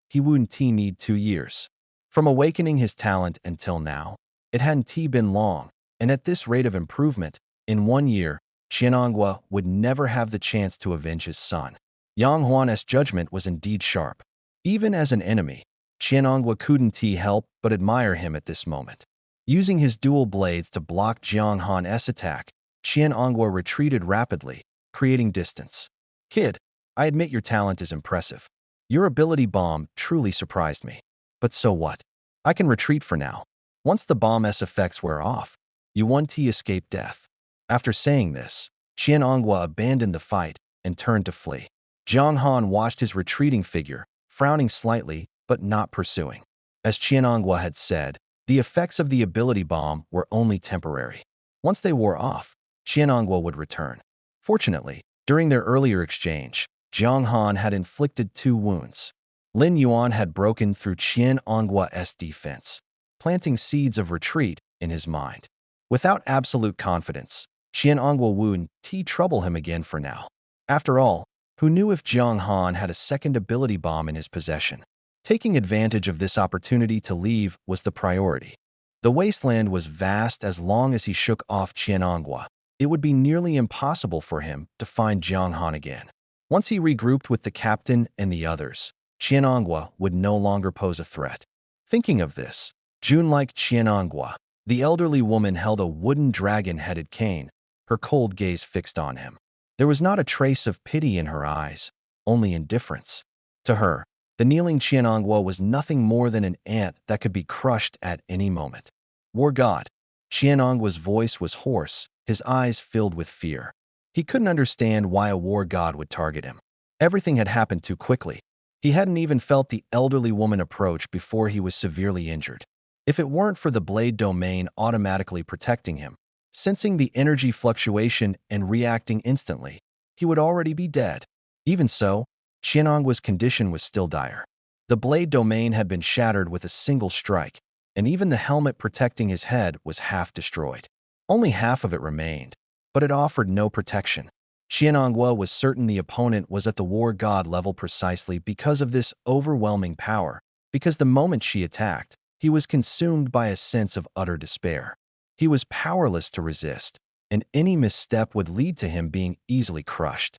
he wouldn't need 2 years. From awakening his talent until now, it hadn't been long, and at this rate of improvement, in 1 year, Qianonghua would never have the chance to avenge his son. Yang Huan's judgment was indeed sharp. Even as an enemy, Qianonghua couldn't help but admire him at this moment. Using his dual blades to block Jiang Han's attack, Qianonghua retreated rapidly, creating distance. Kid, I admit your talent is impressive. Your ability bomb truly surprised me. But so what? I can retreat for now. Once the bomb's effects wear off, you won't escape death. After saying this, Qianonghua abandoned the fight and turned to flee. Jiang Han watched his retreating figure, frowning slightly but not pursuing. As Qianonghua had said, the effects of the ability bomb were only temporary. Once they wore off, Qianonghua would return. Fortunately, during their earlier exchange, Jiang Han had inflicted 2 wounds. Lin Yuan had broken through Qianonghua's defense, planting seeds of retreat in his mind. Without absolute confidence, Qianonghua wouldn't trouble him again for now. After all, who knew if Jiang Han had a second ability bomb in his possession? Taking advantage of this opportunity to leave was the priority. The wasteland was vast. As long as he shook off Qianonghua, it would be nearly impossible for him to find Jiang Han again. Once he regrouped with the captain and the others, Qianonghua would no longer pose a threat. Thinking of this, June-like Qianonghua, the elderly woman held a wooden dragon-headed cane, her cold gaze fixed on him. There was not a trace of pity in her eyes, only indifference. To her, The kneeling Qianonghua was nothing more than an ant that could be crushed at any moment. War God. Qianonghua's voice was hoarse, his eyes filled with fear. He couldn't understand why a war god would target him. Everything had happened too quickly. He hadn't even felt the elderly woman approach before he was severely injured. If it weren't for the blade domain automatically protecting him, sensing the energy fluctuation and reacting instantly, he would already be dead. Even so, Qianonghua's condition was still dire. The blade domain had been shattered with a single strike, and even the helmet protecting his head was half destroyed. Only half of it remained, but it offered no protection. Qianonghua was certain the opponent was at the war god level precisely because of this overwhelming power, because the moment she attacked, he was consumed by a sense of utter despair. He was powerless to resist, and any misstep would lead to him being easily crushed.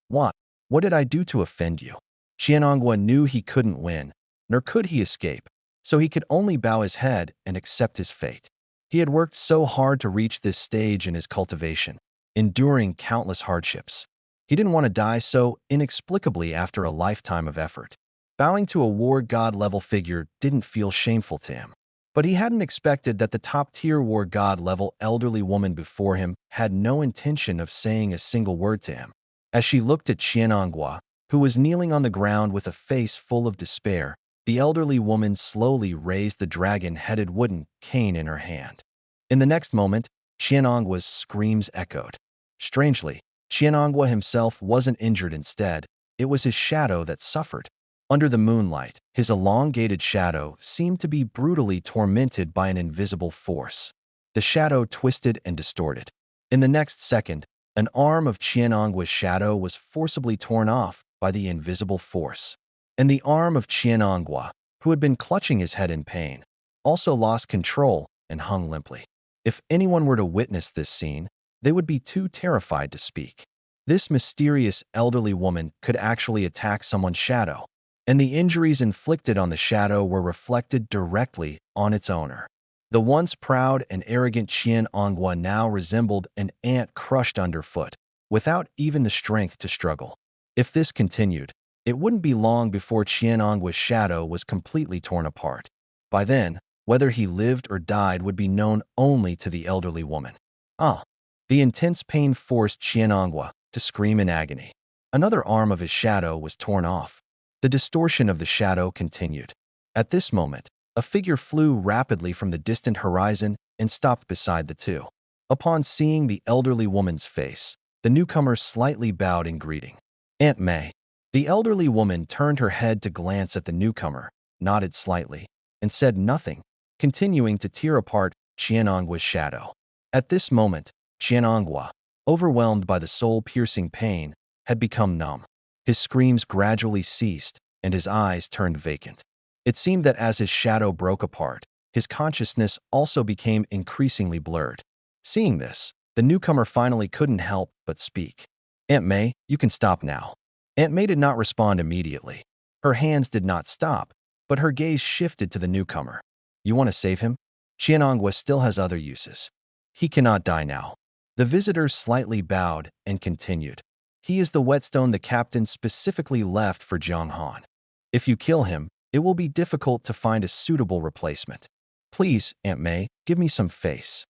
What? What did I do to offend you? Qianonghua knew he couldn't win, nor could he escape, so he could only bow his head and accept his fate. He had worked so hard to reach this stage in his cultivation, enduring countless hardships. He didn't want to die so inexplicably after a lifetime of effort. Bowing to a war god level figure didn't feel shameful to him. But he hadn't expected that the top-tier war god level elderly woman before him had no intention of saying a single word to him. As she looked at Qianonghua, who was kneeling on the ground with a face full of despair, the elderly woman slowly raised the dragon-headed wooden cane in her hand. In the next moment, Qianonghua's screams echoed. Strangely, Qianonghua himself wasn't injured instead, it was his shadow that suffered. Under the moonlight, his elongated shadow seemed to be brutally tormented by an invisible force. The shadow twisted and distorted. In the next second, an arm of Qianonghua's shadow was forcibly torn off by the invisible force. And the arm of Qianonghua, who had been clutching his head in pain, also lost control and hung limply. If anyone were to witness this scene, they would be too terrified to speak. This mysterious elderly woman could actually attack someone's shadow, and the injuries inflicted on the shadow were reflected directly on its owner. The once proud and arrogant Qianonghua now resembled an ant crushed underfoot, without even the strength to struggle. If this continued, it wouldn't be long before Qianonghua's shadow was completely torn apart. By then, whether he lived or died would be known only to the elderly woman. The intense pain forced Qianonghua to scream in agony. Another arm of his shadow was torn off. The distortion of the shadow continued. At this moment, a figure flew rapidly from the distant horizon and stopped beside the two. Upon seeing the elderly woman's face, the newcomer slightly bowed in greeting. Aunt May. The elderly woman turned her head to glance at the newcomer, nodded slightly, and said nothing, continuing to tear apart Qianonghua's shadow. At this moment, Qianonghua, overwhelmed by the soul-piercing pain, had become numb. His screams gradually ceased, and his eyes turned vacant. It seemed that as his shadow broke apart, his consciousness also became increasingly blurred. Seeing this, the newcomer finally couldn't help but speak. Aunt May, you can stop now. Aunt May did not respond immediately. Her hands did not stop, but her gaze shifted to the newcomer. You want to save him? Qianonghua still has other uses. He cannot die now. The visitor slightly bowed and continued. He is the whetstone the captain specifically left for Jiang Han. If you kill him, it will be difficult to find a suitable replacement. Please, Aunt May, give me some face.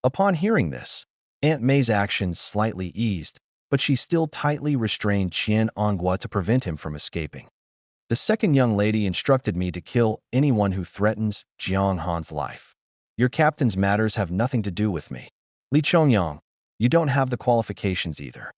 Upon hearing this, Aunt May's actions slightly eased, but she still tightly restrained Qianonghua to prevent him from escaping. The second young lady instructed me to kill anyone who threatens Jiang Han's life. Your captain's matters have nothing to do with me. Li Chongyang, you don't have the qualifications either.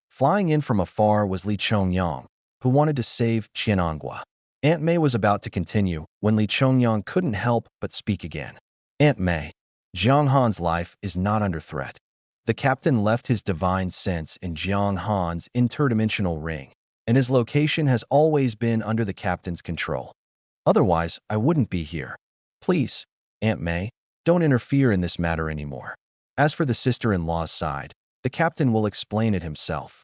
Flying in from afar was Li Chongyang, who wanted to save Qianonghua. Aunt May was about to continue when Li Chongyang couldn't help but speak again. Aunt May, Jiang Han's life is not under threat. The captain left his divine sense in Jiang Han's interdimensional ring, and his location has always been under the captain's control. Otherwise, I wouldn't be here. Please, Aunt May, don't interfere in this matter anymore. As for the sister-in-law's side, the captain will explain it himself.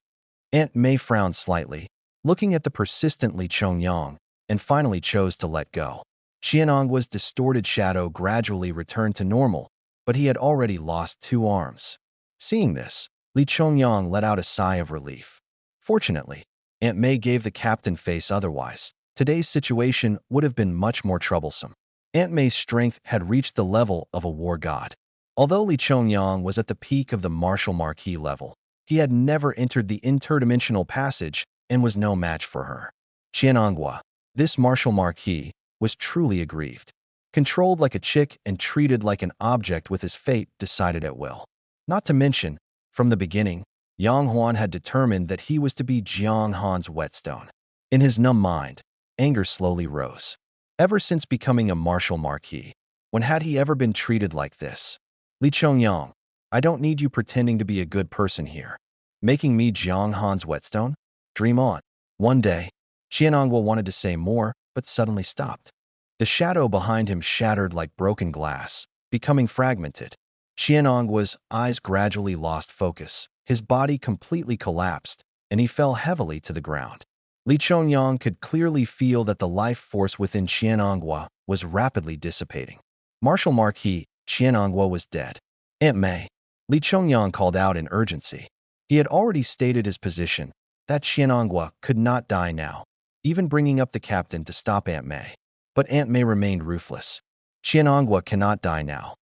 Aunt May frowned slightly, looking at the persistent Li Chongyang, and finally chose to let go. Qianonghua's distorted shadow gradually returned to normal, but he had already lost 2 arms. Seeing this, Li Chongyang let out a sigh of relief. Fortunately, Aunt May gave the captain face otherwise, today's situation would have been much more troublesome. Aunt May's strength had reached the level of a war god. Although Li Chongyang was at the peak of the martial marquis level, he had never entered the interdimensional passage and was no match for her. Qiananghua, this martial marquis, was truly aggrieved. Controlled like a chick and treated like an object with his fate decided at will. Not to mention, from the beginning, Yang Huan had determined that he was to be Jiang Han's whetstone. In his numb mind, anger slowly rose. Ever since becoming a martial marquis, when had he ever been treated like this? Li Chongyang, I don't need you pretending to be a good person here. Making me Jiang Han's whetstone? Dream on. One day, Qiananghua wanted to say more, but suddenly stopped. The shadow behind him shattered like broken glass, becoming fragmented. Qiananghua's eyes gradually lost focus. His body completely collapsed, and he fell heavily to the ground. Li Chongyang could clearly feel that the life force within Qiananghua was rapidly dissipating. Martial Marquis, Qiananghua was dead. Aunt May, Li Chongyang called out in urgency. He had already stated his position, that Qiananghua could not die now, even bringing up the captain to stop Aunt May. But Aunt May remained ruthless. Qiananghua cannot die now.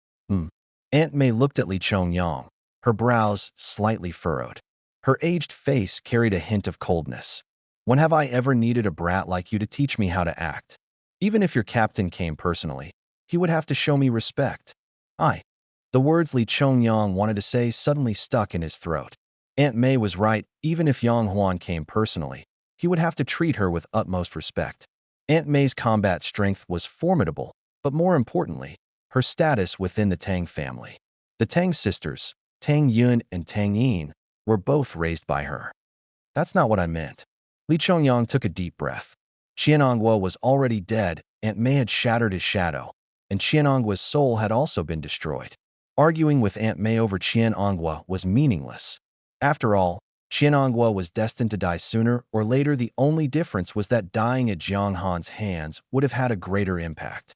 Aunt May looked at Li Chongyang, her brows slightly furrowed. Her aged face carried a hint of coldness. When have I ever needed a brat like you to teach me how to act? Even if your captain came personally, he would have to show me respect. The words Li Chongyang wanted to say suddenly stuck in his throat. Aunt May was right, even if Yang Huan came personally, he would have to treat her with utmost respect. Aunt May's combat strength was formidable, but more importantly, her status within the Tang family. The Tang sisters, Tang Yun and Tang Yin, were both raised by her. That's not what I meant. Li Chongyang took a deep breath. Qiananghua was already dead, Aunt May had shattered his shadow, and Qiananghua's soul had also been destroyed. Arguing with Aunt May over Qiananghua was meaningless. After all, Qiananghua was destined to die sooner or later. The only difference was that dying at Jiang Han's hands would have had a greater impact.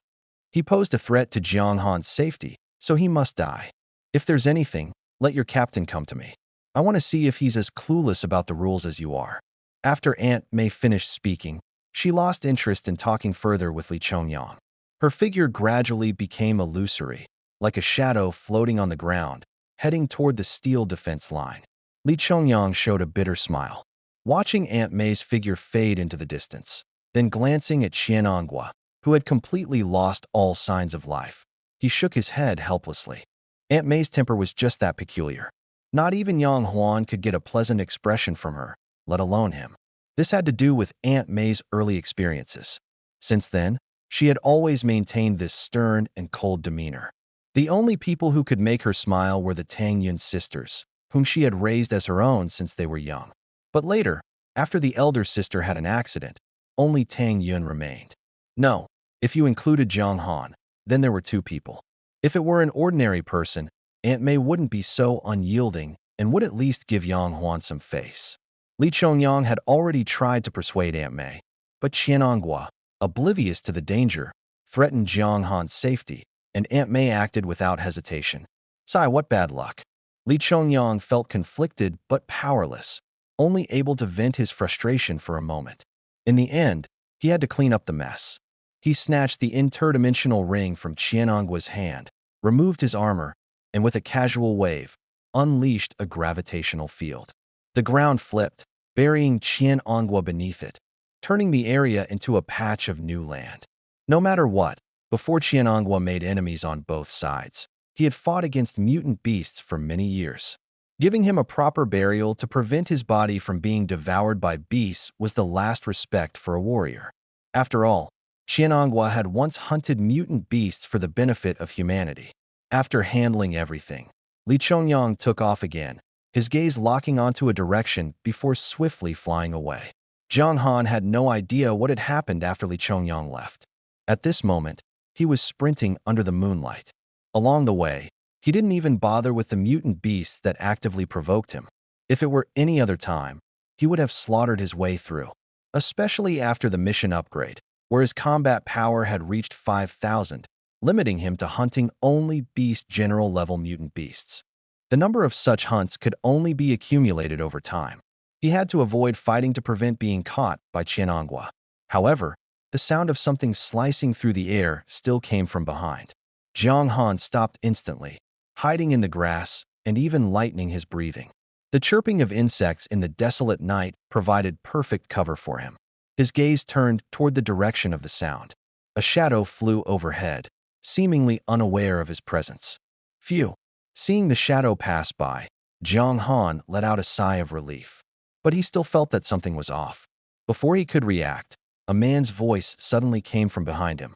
He posed a threat to Jiang Han's safety, so he must die. If there's anything, let your captain come to me. I want to see if he's as clueless about the rules as you are. After Aunt May finished speaking, she lost interest in talking further with Li Chongyang. Her figure gradually became illusory, like a shadow floating on the ground, heading toward the steel defense line. Li Chongyang showed a bitter smile, watching Aunt May's figure fade into the distance, then glancing at Qiananghua, who had completely lost all signs of life. He shook his head helplessly. Aunt May's temper was just that peculiar. Not even Yang Huan could get a pleasant expression from her, let alone him. This had to do with Aunt May's early experiences. Since then, she had always maintained this stern and cold demeanor. The only people who could make her smile were the Tang Yun sisters, whom she had raised as her own since they were young. But later, after the elder sister had an accident, only Tang Yun remained. No, if you included Jiang Han, then there were two people. If it were an ordinary person, Aunt May wouldn't be so unyielding and would at least give Yang Huan some face. Li Chongyang had already tried to persuade Aunt May, but Qiananghua, oblivious to the danger, threatened Jiang Han's safety, and Aunt May acted without hesitation. Sigh, what bad luck. Li Chongyang felt conflicted but powerless, only able to vent his frustration for a moment. In the end, he had to clean up the mess. He snatched the interdimensional ring from Qiananghua's hand, removed his armor, and with a casual wave, unleashed a gravitational field. The ground flipped, burying Qiananghua beneath it, turning the area into a patch of new land. No matter what, before Qiananghua made enemies on both sides, he had fought against mutant beasts for many years. Giving him a proper burial to prevent his body from being devoured by beasts was the last respect for a warrior. After all, Qiananghua had once hunted mutant beasts for the benefit of humanity. After handling everything, Li Chongyang took off again, his gaze locking onto a direction before swiftly flying away. Jiang Han had no idea what had happened after Li Chongyang left. At this moment, he was sprinting under the moonlight. Along the way, he didn't even bother with the mutant beasts that actively provoked him. If it were any other time, he would have slaughtered his way through, especially after the mission upgrade, where his combat power had reached 5,000, limiting him to hunting only beast general level mutant beasts. The number of such hunts could only be accumulated over time. He had to avoid fighting to prevent being caught by Qiananghua. However, the sound of something slicing through the air still came from behind. Jiang Han stopped instantly, hiding in the grass and even lightening his breathing. The chirping of insects in the desolate night provided perfect cover for him. His gaze turned toward the direction of the sound. A shadow flew overhead, seemingly unaware of his presence. Phew! Seeing the shadow pass by, Jiang Han let out a sigh of relief. But he still felt that something was off. Before he could react, a man's voice suddenly came from behind him.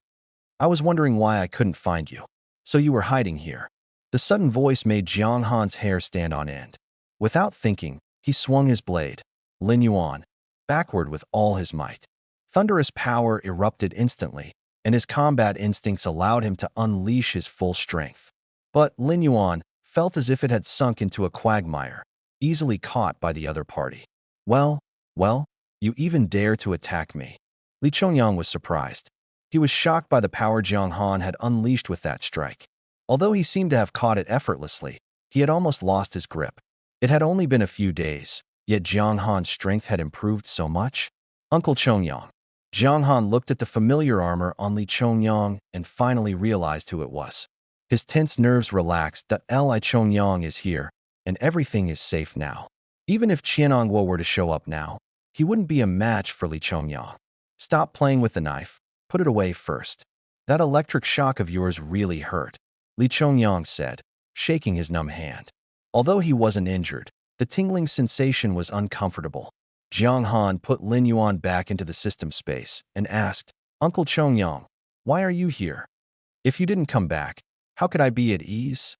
I was wondering why I couldn't find you. So you were hiding here. The sudden voice made Jiang Han's hair stand on end. Without thinking, he swung his blade, Lin Yuan, backward with all his might. Thunderous power erupted instantly, and his combat instincts allowed him to unleash his full strength. But Lin Yuan felt as if it had sunk into a quagmire, easily caught by the other party. Well, you even dare to attack me. Li Chongyang was surprised. He was shocked by the power Jiang Han had unleashed with that strike. Although he seemed to have caught it effortlessly, he had almost lost his grip. It had only been a few days, yet Jiang Han's strength had improved so much. Uncle Chongyang. Jiang Han looked at the familiar armor on Li Chongyang and finally realized who it was. His tense nerves relaxed that Li Chongyang is here, and everything is safe now. Even if Qianongguo were to show up now, he wouldn't be a match for Li Chongyang. Stop playing with the knife. Put it away first. That electric shock of yours really hurt, Li Chongyang said, shaking his numb hand. Although he wasn't injured, the tingling sensation was uncomfortable. Jiang Han put Lin Yuan back into the system space and asked, Uncle Chongyang, why are you here? If you didn't come back, how could I be at ease?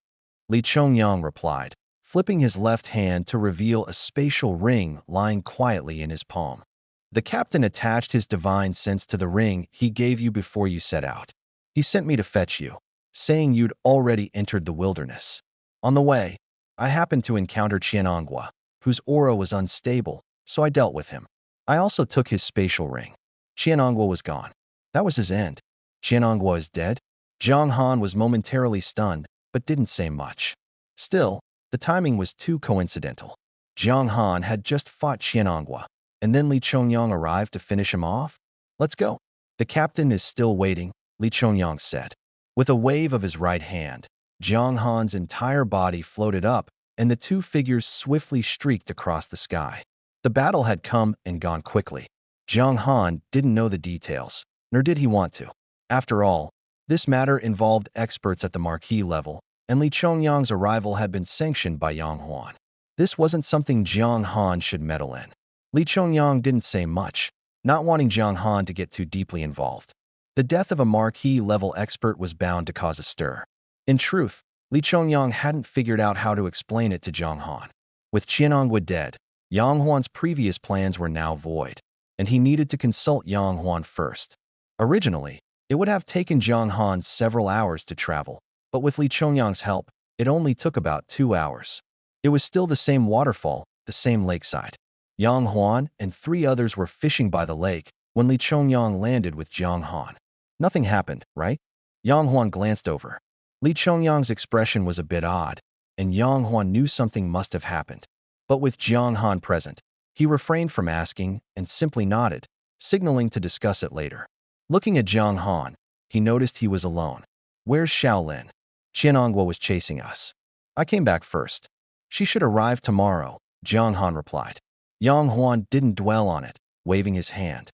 Li Chongyang replied, flipping his left hand to reveal a spatial ring lying quietly in his palm. The captain attached his divine sense to the ring he gave you before you set out. He sent me to fetch you, saying you'd already entered the wilderness. On the way, I happened to encounter Qianongguo, whose aura was unstable, so I dealt with him. I also took his spatial ring. Qianongguo was gone. That was his end. Qianongguo is dead? Jiang Han was momentarily stunned, but didn't say much. Still, the timing was too coincidental. Jiang Han had just fought Qianongguo, and then Li Chongyang arrived to finish him off? Let's go. The captain is still waiting, Li Chongyang said. With a wave of his right hand, Jiang Han's entire body floated up, and the two figures swiftly streaked across the sky. The battle had come and gone quickly. Jiang Han didn't know the details, nor did he want to. After all, this matter involved experts at the marquis level, and Li Chongyang's arrival had been sanctioned by Yang Huan. This wasn't something Jiang Han should meddle in. Li Chongyang didn't say much, not wanting Jiang Han to get too deeply involved. The death of a marquis-level expert was bound to cause a stir. In truth, Li Chongyang hadn't figured out how to explain it to Jiang Han. With Qianongguo dead, Yang Huan's previous plans were now void, and he needed to consult Yang Huan first. Originally, it would have taken Jiang Han several hours to travel, but with Li Chongyang's help, it only took about 2 hours. It was still the same waterfall, the same lakeside. Yang Huan and 3 others were fishing by the lake when Li Chongyang landed with Jiang Han. Nothing happened, right? Yang Huan glanced over. Li Chongyang's expression was a bit odd, and Yang Huan knew something must have happened. But with Jiang Han present, he refrained from asking and simply nodded, signaling to discuss it later. Looking at Jiang Han, he noticed he was alone. Where's Shaolin? Qianongguo was chasing us. I came back first. She should arrive tomorrow, Jiang Han replied. Yang Huan didn't dwell on it, waving his hand.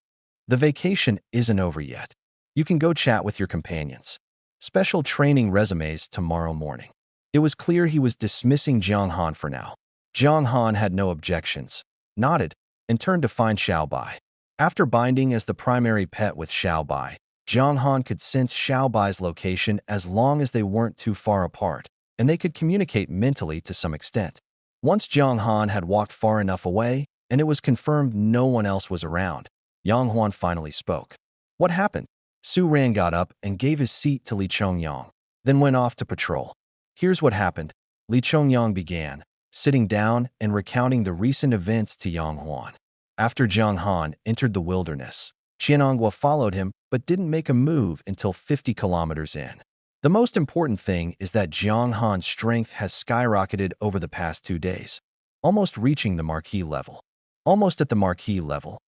The vacation isn't over yet. You can go chat with your companions. Special training resumes tomorrow morning. It was clear he was dismissing Jiang Han for now. Jiang Han had no objections, nodded, and turned to find Xiao Bai. After binding as the primary pet with Xiao Bai, Jiang Han could sense Xiao Bai's location as long as they weren't too far apart, and they could communicate mentally to some extent. Once Jiang Han had walked far enough away, and it was confirmed no one else was around, Yang Huan finally spoke. What happened? Su Ran got up and gave his seat to Li Chongyang, then went off to patrol. Here's what happened, Li Chongyang began, sitting down and recounting the recent events to Yang Huan. After Jiang Han entered the wilderness, Qianongguo followed him but didn't make a move until 50 kilometers in. The most important thing is that Jiang Han's strength has skyrocketed over the past 2 days, almost reaching the marquis level. Almost at the marquis level.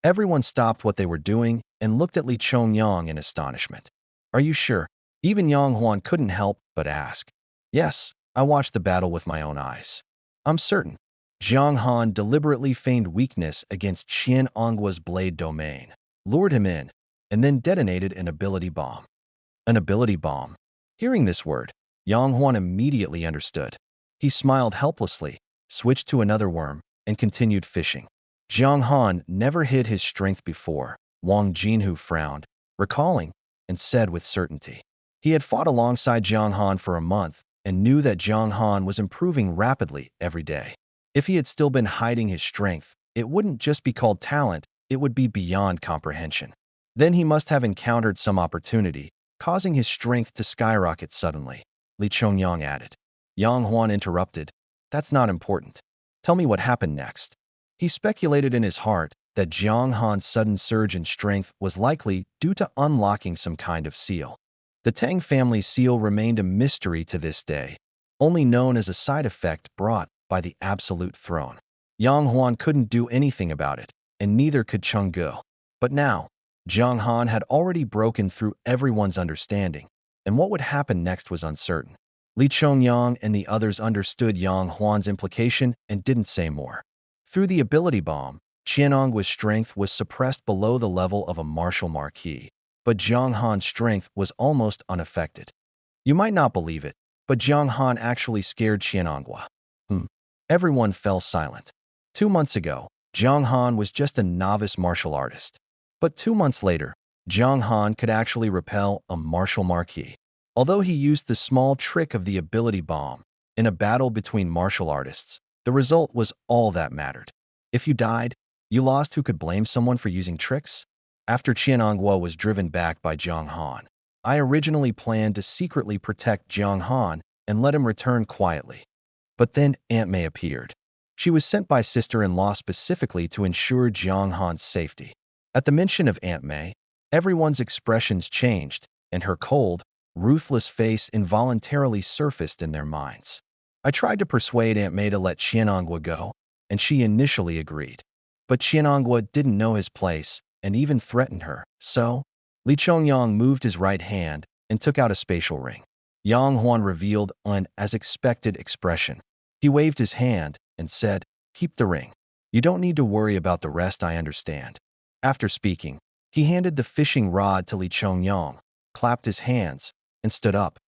Everyone stopped what they were doing and looked at Li Chongyang in astonishment. Are you sure? Even Yang Huan couldn't help but ask. Yes, I watched the battle with my own eyes. I'm certain. Jiang Han deliberately feigned weakness against Qian Ongwa's blade domain, lured him in, and then detonated an ability bomb. An ability bomb. Hearing this word, Yang Huan immediately understood. He smiled helplessly, switched to another worm, and continued fishing. Jiang Han never hid his strength before. Wang Jinhu frowned, recalling, and said with certainty. He had fought alongside Jiang Han for a month and knew that Jiang Han was improving rapidly every day. If he had still been hiding his strength, it wouldn't just be called talent, it would be beyond comprehension. Then he must have encountered some opportunity, causing his strength to skyrocket suddenly. Li Chongyang added. Yang Huan interrupted. That's not important. Tell me what happened next. He speculated in his heart that Jiang Han's sudden surge in strength was likely due to unlocking some kind of seal. The Tang family seal remained a mystery to this day, only known as a side effect brought by the Absolute Throne. Yang Huan couldn't do anything about it, and neither could Cheng Ge. But now, Jiang Han had already broken through everyone's understanding, and what would happen next was uncertain. Li Chongyang and the others understood Yang Huan's implication and didn't say more. Through the ability bomb, Qianong's strength was suppressed below the level of a martial marquis, but Jiang Han's strength was almost unaffected. You might not believe it, but Jiang Han actually scared Qianongwa. Everyone fell silent. 2 months ago, Jiang Han was just a novice martial artist. But 2 months later, Jiang Han could actually repel a martial marquis. Although he used the small trick of the ability bomb in a battle between martial artists, the result was all that mattered. If you died, you lost. Who could blame someone for using tricks? After Qianongwa was driven back by Jiang Han, I originally planned to secretly protect Jiang Han and let him return quietly. But then Aunt May appeared. She was sent by sister-in-law specifically to ensure Jiang Han's safety. At the mention of Aunt May, everyone's expressions changed, and her cold, ruthless face involuntarily surfaced in their minds. I tried to persuade Aunt May to let Qianongwa go, and she initially agreed. But Qianongwa didn't know his place and even threatened her, so Li Chongyang moved his right hand and took out a spatial ring. Yang Huan revealed an as-expected expression. He waved his hand and said, "Keep the ring. You don't need to worry about the rest, I understand." After speaking, he handed the fishing rod to Li Chongyang, clapped his hands, and stood up.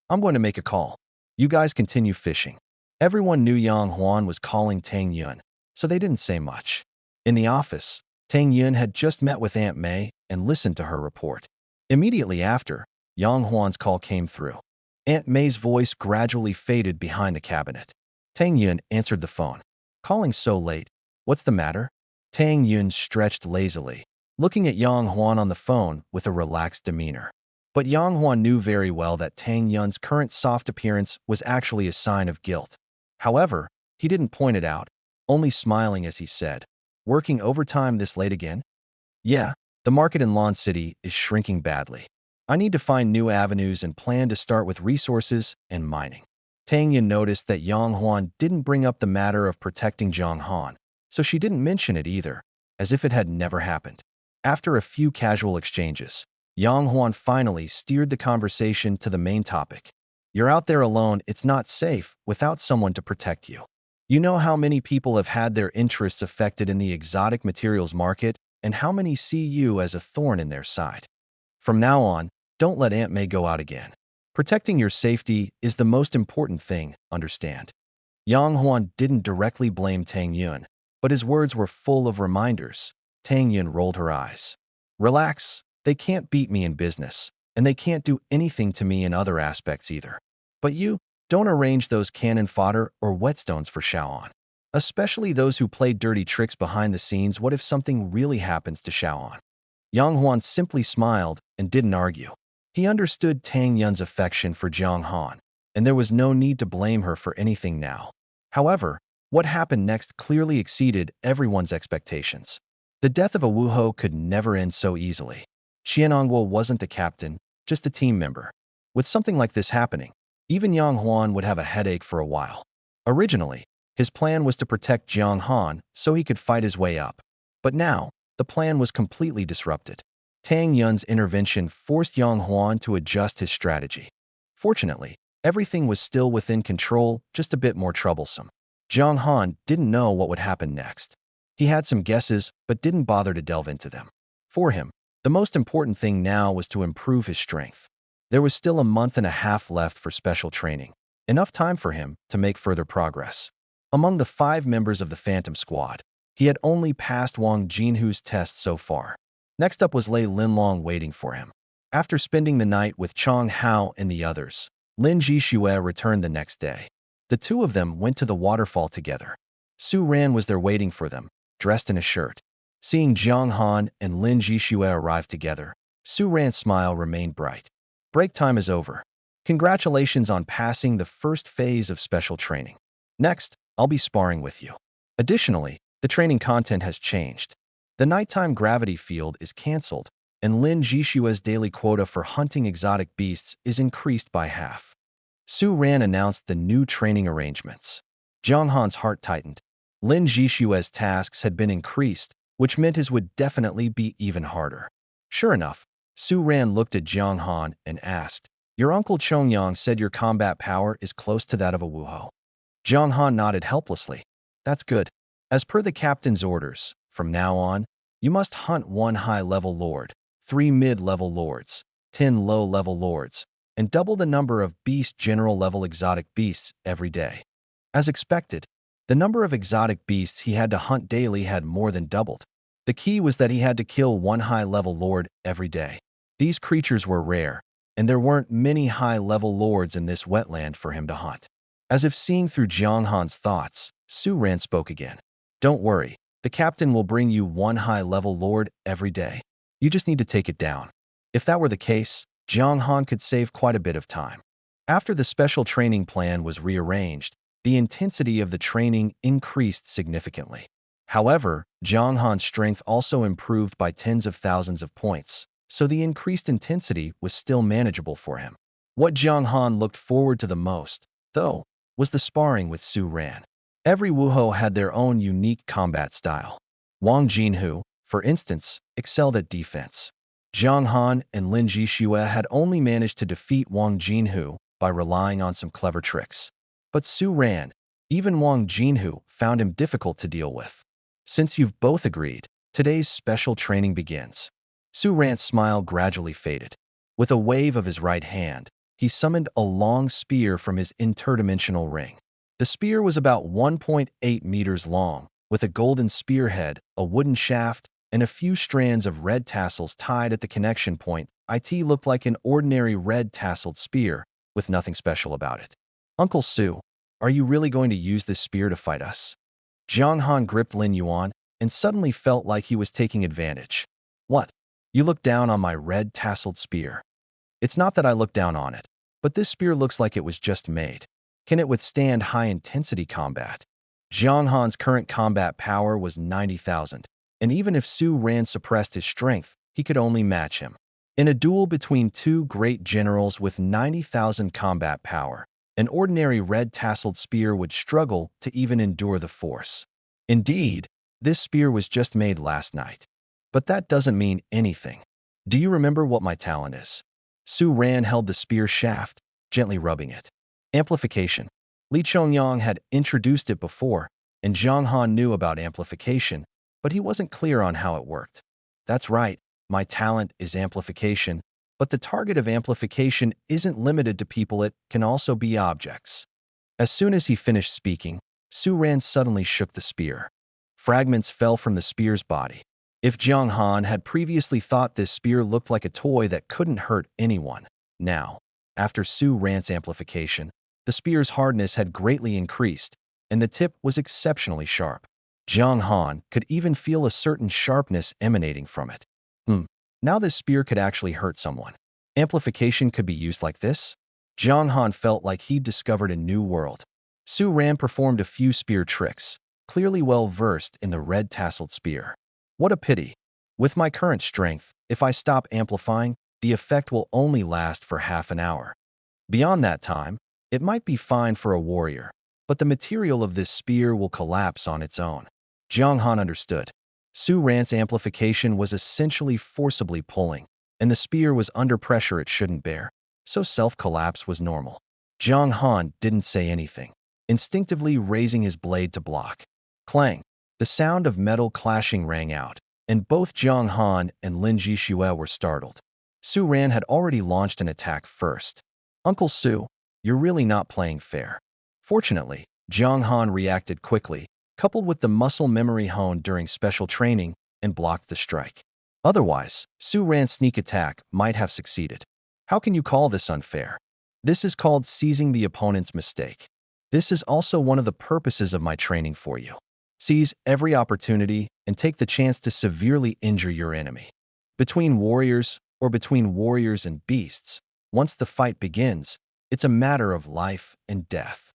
"I'm going to make a call. You guys continue fishing." Everyone knew Yang Huan was calling Tang Yun, so they didn't say much. In the office, Tang Yun had just met with Aunt May and listened to her report. Immediately after, Yang Huan's call came through. Aunt May's voice gradually faded behind the cabinet. Tang Yun answered the phone. "Calling so late. What's the matter?" Tang Yun stretched lazily, looking at Yang Huan on the phone with a relaxed demeanor. But Yang Huan knew very well that Tang Yun's current soft appearance was actually a sign of guilt. However, he didn't point it out, only smiling as he said, "Working overtime this late again?" "Yeah, the market in Lon City is shrinking badly. I need to find new avenues and plan to start with resources and mining." Tang Yun noticed that Yang Huan didn't bring up the matter of protecting Jiang Han, so she didn't mention it either, as if it had never happened. After a few casual exchanges, Yang Huan finally steered the conversation to the main topic. "You're out there alone, it's not safe without someone to protect you. You know how many people have had their interests affected in the exotic materials market and how many see you as a thorn in their side. From now on, don't let Aunt May go out again. Protecting your safety is the most important thing, understand?" Yang Huan didn't directly blame Tang Yun, but his words were full of reminders. Tang Yun rolled her eyes. "Relax, they can't beat me in business, and they can't do anything to me in other aspects either. But you, don't arrange those cannon fodder or whetstones for Shaoan. Especially those who play dirty tricks behind the scenes. What if something really happens to Shaoan?" Yang Huan simply smiled and didn't argue. He understood Tang Yun's affection for Jiang Han, and there was no need to blame her for anything now. However, what happened next clearly exceeded everyone's expectations. The death of a Wuhou could never end so easily. Qianongwa wasn't the captain, just a team member. With something like this happening, even Yang Huan would have a headache for a while. Originally, his plan was to protect Jiang Han so he could fight his way up. But now, the plan was completely disrupted. Tang Yun's intervention forced Yang Huan to adjust his strategy. Fortunately, everything was still within control, just a bit more troublesome. Jiang Han didn't know what would happen next. He had some guesses, but didn't bother to delve into them. For him, the most important thing now was to improve his strength. There was still a month and a half left for special training, enough time for him to make further progress. Among the 5 members of the Phantom Squad, he had only passed Wang Jinhu's test so far. Next up was Lei Linlong waiting for him. After spending the night with Chong Hao and the others, Lin Jishue returned the next day. The two of them went to the waterfall together. Su Ran was there waiting for them, dressed in a shirt. Seeing Jiang Han and Lin Jishue arrive together, Su Ran's smile remained bright. Break time is over. Congratulations on passing the first phase of special training. Next, I'll be sparring with you. Additionally, the training content has changed. The nighttime gravity field is cancelled, and Lin Jishue's daily quota for hunting exotic beasts is increased by half. Su Ran announced the new training arrangements. Jiang Han's heart tightened. Lin Jishue's tasks had been increased, which meant his would definitely be even harder. Sure enough, Su Ran looked at Jiang Han and asked, "Your uncle Chongyang said your combat power is close to that of a Wuhou." Jiang Han nodded helplessly. "That's good. As per the captain's orders, from now on, you must hunt 1 high-level lord, 3 mid-level lords, 10 low-level lords, and double the number of beast general-level exotic beasts every day." As expected, the number of exotic beasts he had to hunt daily had more than doubled. The key was that he had to kill 1 high-level lord every day. These creatures were rare, and there weren't many high-level lords in this wetland for him to hunt. As if seeing through Jiang Han's thoughts, Su Ran spoke again. "Don't worry, the captain will bring you 1 high-level lord every day. You just need to take it down." If that were the case, Jiang Han could save quite a bit of time. After the special training plan was rearranged, the intensity of the training increased significantly. However, Jiang Han's strength also improved by tens of thousands of points, so the increased intensity was still manageable for him. What Jiang Han looked forward to the most, though, was the sparring with Su Ran. Every Wuhou had their own unique combat style. Wang Jinhu, for instance, excelled at defense. Jiang Han and Lin Jishue had only managed to defeat Wang Jinhu by relying on some clever tricks. But Su Ran, even Wang Jinhu, found him difficult to deal with. "Since you've both agreed, today's special training begins." Su Ran's smile gradually faded. With a wave of his right hand, he summoned a long spear from his interdimensional ring. The spear was about 1.8 meters long, with a golden spearhead, a wooden shaft, and a few strands of red tassels tied at the connection point. It looked like an ordinary red tasseled spear, with nothing special about it. "Uncle Su, are you really going to use this spear to fight us?" Jiang Han gripped Lin Yuan and suddenly felt like he was taking advantage. "What? You look down on my red tasseled spear?" "It's not that I look down on it, but this spear looks like it was just made. Can it withstand high-intensity combat?" Jiang Han's current combat power was 90,000, and even if Su Ran suppressed his strength, he could only match him. In a duel between 2 great generals with 90,000 combat power, an ordinary red tasseled spear would struggle to even endure the force. Indeed, this spear was just made last night. But that doesn't mean anything. Do you remember what my talent is? Su Ran held the spear shaft, gently rubbing it. Amplification. Li Chongyang had introduced it before, and Jiang Han knew about amplification, but he wasn't clear on how it worked. "That's right, my talent is amplification, but the target of amplification isn't limited to people, it can also be objects." As soon as he finished speaking, Su Ran suddenly shook the spear. Fragments fell from the spear's body. If Jiang Han had previously thought this spear looked like a toy that couldn't hurt anyone, now, after Su Ran's amplification, the spear's hardness had greatly increased, and the tip was exceptionally sharp. Jiang Han could even feel a certain sharpness emanating from it. Now this spear could actually hurt someone. Amplification could be used like this? Jiang Han felt like he'd discovered a new world. Su Ran performed a few spear tricks, clearly well versed in the red tasseled spear. What a pity. With my current strength, if I stop amplifying, the effect will only last for half an hour. Beyond that time, it might be fine for a warrior, but the material of this spear will collapse on its own. Jiang Han understood. Su Ran's amplification was essentially forcibly pulling, and the spear was under pressure it shouldn't bear, so self-collapse was normal. Jiang Han didn't say anything, instinctively raising his blade to block. Clang! The sound of metal clashing rang out, and both Jiang Han and Lin Jixue were startled. Su Ran had already launched an attack first. Uncle Su, you're really not playing fair. Fortunately, Jiang Han reacted quickly, coupled with the muscle memory honed during special training, and blocked the strike. Otherwise, Su Ran's sneak attack might have succeeded. How can you call this unfair? This is called seizing the opponent's mistake. This is also one of the purposes of my training for you. Seize every opportunity and take the chance to severely injure your enemy. Between warriors or between warriors and beasts, once the fight begins, it's a matter of life and death.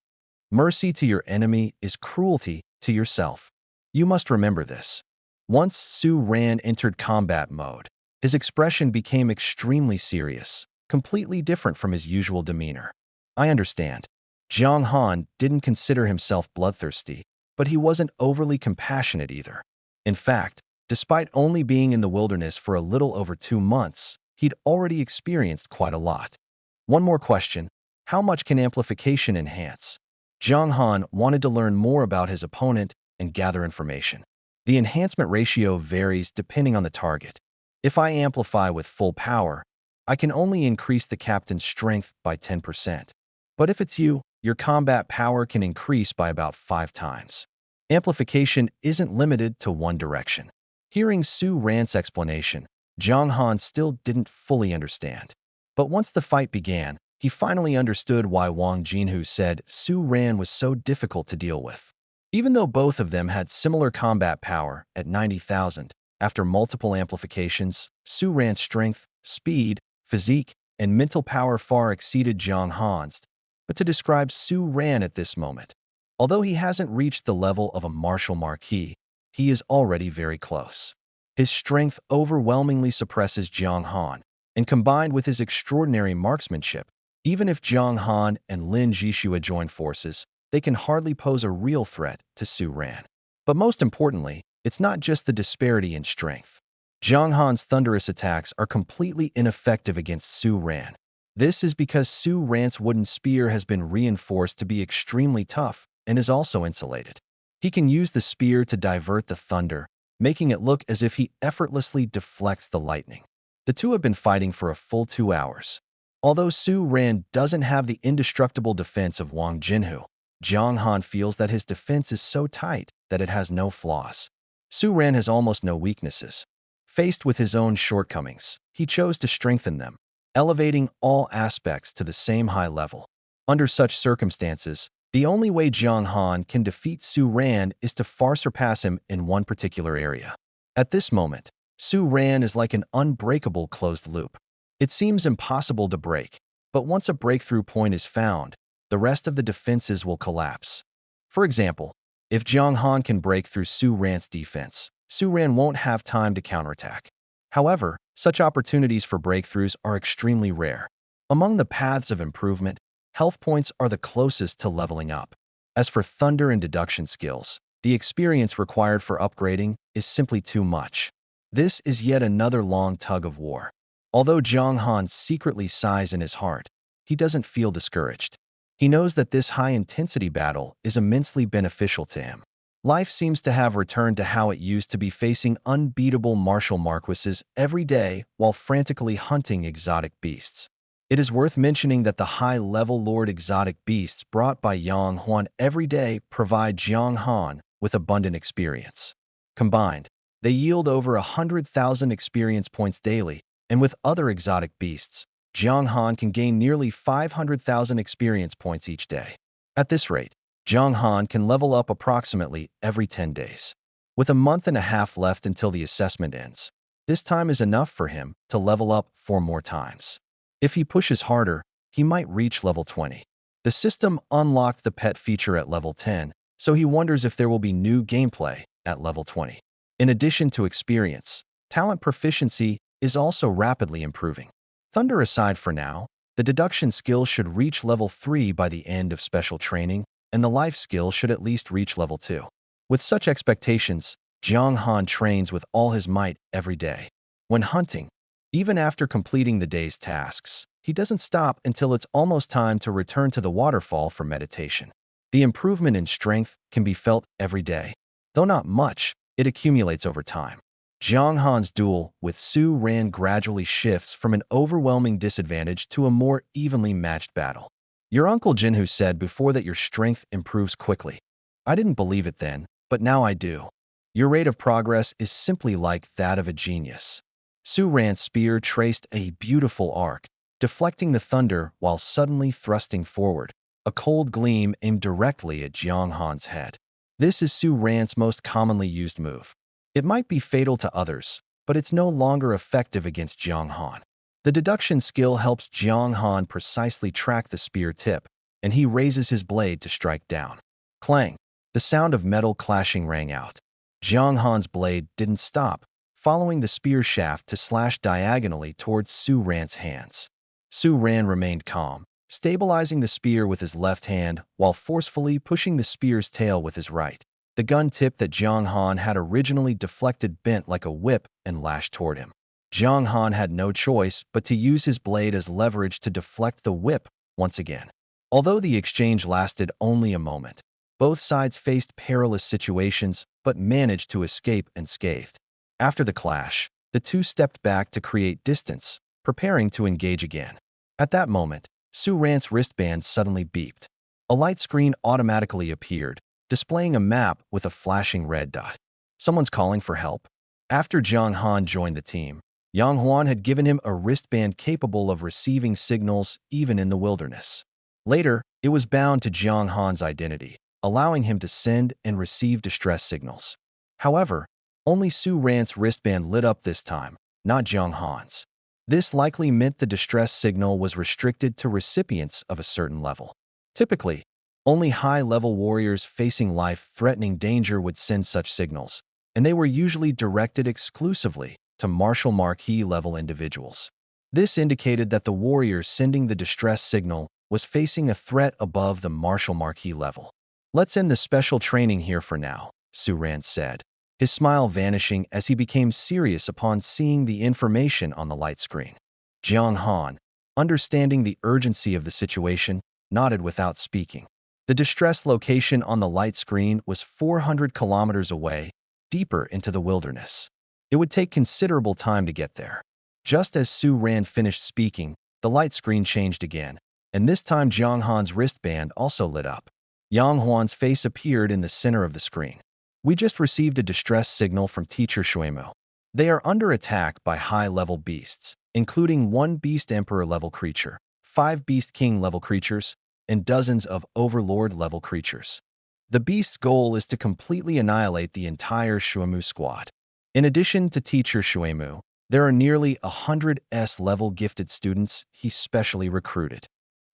Mercy to your enemy is cruelty to yourself. You must remember this. Once Su Ran entered combat mode, his expression became extremely serious, completely different from his usual demeanor. I understand. Jiang Han didn't consider himself bloodthirsty, but he wasn't overly compassionate either. In fact, despite only being in the wilderness for a little over 2 months, he'd already experienced quite a lot. One more question. How much can amplification enhance? Jiang Han wanted to learn more about his opponent and gather information. The enhancement ratio varies depending on the target. If I amplify with full power, I can only increase the captain's strength by 10%. But if it's you, your combat power can increase by about 5 times. Amplification isn't limited to one direction. Hearing Su Ran's explanation, Jiang Han still didn't fully understand. But once the fight began, he finally understood why Wang Jinhu said Su Ran was so difficult to deal with. Even though both of them had similar combat power at 90,000, after multiple amplifications, Su Ran's strength, speed, physique, and mental power far exceeded Jiang Han's. But to describe Su Ran at this moment, although he hasn't reached the level of a martial marquis, he is already very close. His strength overwhelmingly suppresses Jiang Han, and combined with his extraordinary marksmanship, even if Jiang Han and Lin Jixue join forces, they can hardly pose a real threat to Su Ran. But most importantly, it's not just the disparity in strength. Jiang Han's thunderous attacks are completely ineffective against Su Ran. This is because Su Ran's wooden spear has been reinforced to be extremely tough and is also insulated. He can use the spear to divert the thunder, making it look as if he effortlessly deflects the lightning. The two have been fighting for a full 2 hours. Although Su Ran doesn't have the indestructible defense of Wang Jinhu, Jiang Han feels that his defense is so tight that it has no flaws. Su Ran has almost no weaknesses. Faced with his own shortcomings, he chose to strengthen them, elevating all aspects to the same high level. Under such circumstances, the only way Jiang Han can defeat Su Ran is to far surpass him in one particular area. At this moment, Su Ran is like an unbreakable closed loop. It seems impossible to break, but once a breakthrough point is found, the rest of the defenses will collapse. For example, if Jiang Han can break through Su Ran's defense, Su Ran won't have time to counterattack. However, such opportunities for breakthroughs are extremely rare. Among the paths of improvement, health points are the closest to leveling up. As for thunder and deduction skills, the experience required for upgrading is simply too much. This is yet another long tug of war. Although Jiang Han secretly sighs in his heart, he doesn't feel discouraged. He knows that this high-intensity battle is immensely beneficial to him. Life seems to have returned to how it used to be, facing unbeatable martial marquises every day while frantically hunting exotic beasts. It is worth mentioning that the high-level Lord exotic beasts brought by Yang Huan every day provide Jiang Han with abundant experience. Combined, they yield over 100,000 experience points daily, and with other exotic beasts, Jiang Han can gain nearly 500,000 experience points each day. At this rate, Jiang Han can level up approximately every 10 days. With a month and a half left until the assessment ends, this time is enough for him to level up 4 more times. If he pushes harder, he might reach level 20. The system unlocked the pet feature at level 10, so he wonders if there will be new gameplay at level 20. In addition to experience, talent proficiency is also rapidly improving. Thunder aside for now, the deduction skill should reach level 3 by the end of special training, and the life skill should at least reach level 2. With such expectations, Jiang Han trains with all his might every day. When hunting, even after completing the day's tasks, he doesn't stop until it's almost time to return to the waterfall for meditation. The improvement in strength can be felt every day. Though not much, it accumulates over time. Jiang Han's duel with Su Ran gradually shifts from an overwhelming disadvantage to a more evenly matched battle. Your uncle Jinhu said before that your strength improves quickly. I didn't believe it then, but now I do. Your rate of progress is simply like that of a genius. Su Ran's spear traced a beautiful arc, deflecting the thunder while suddenly thrusting forward, a cold gleam aimed directly at Jiang Han's head. This is Su Ran's most commonly used move. It might be fatal to others, but it's no longer effective against Jiang Han. The deduction skill helps Jiang Han precisely track the spear tip, and he raises his blade to strike down. Clang! The sound of metal clashing rang out. Jiang Han's blade didn't stop, following the spear shaft to slash diagonally towards Su Ran's hands. Su Ran remained calm, stabilizing the spear with his left hand while forcefully pushing the spear's tail with his right. The gun tip that Jiang Han had originally deflected bent like a whip and lashed toward him. Jiang Han had no choice but to use his blade as leverage to deflect the whip once again. Although the exchange lasted only a moment, both sides faced perilous situations but managed to escape unscathed. After the clash, the two stepped back to create distance, preparing to engage again. At that moment, Su Ran's wristband suddenly beeped. A light screen automatically appeared, displaying a map with a flashing red dot. Someone's calling for help. After Jiang Han joined the team, Yang Huan had given him a wristband capable of receiving signals even in the wilderness. Later, it was bound to Jiang Han's identity, allowing him to send and receive distress signals. However, only Su Ran's wristband lit up this time, not Jiang Han's. This likely meant the distress signal was restricted to recipients of a certain level. Typically, only high-level warriors facing life-threatening danger would send such signals, and they were usually directed exclusively to martial marquee-level individuals. This indicated that the warrior sending the distress signal was facing a threat above the martial marquee level. "Let's end the special training here for now," Su Ran said, his smile vanishing as he became serious upon seeing the information on the light screen. Jiang Han, understanding the urgency of the situation, nodded without speaking. The distress location on the light screen was 400 kilometers away, deeper into the wilderness. It would take considerable time to get there. Just as Su Ran finished speaking, the light screen changed again, and this time Jiang Han's wristband also lit up. Yang Huan's face appeared in the center of the screen. "We just received a distress signal from Teacher Shuimu. They are under attack by high-level beasts, including 1 Beast Emperor-level creature, 5 Beast King-level creatures, and dozens of Overlord-level creatures. The beast's goal is to completely annihilate the entire Shuimu squad. In addition to Teacher Shuimu, there are nearly 100 S-level gifted students he specially recruited.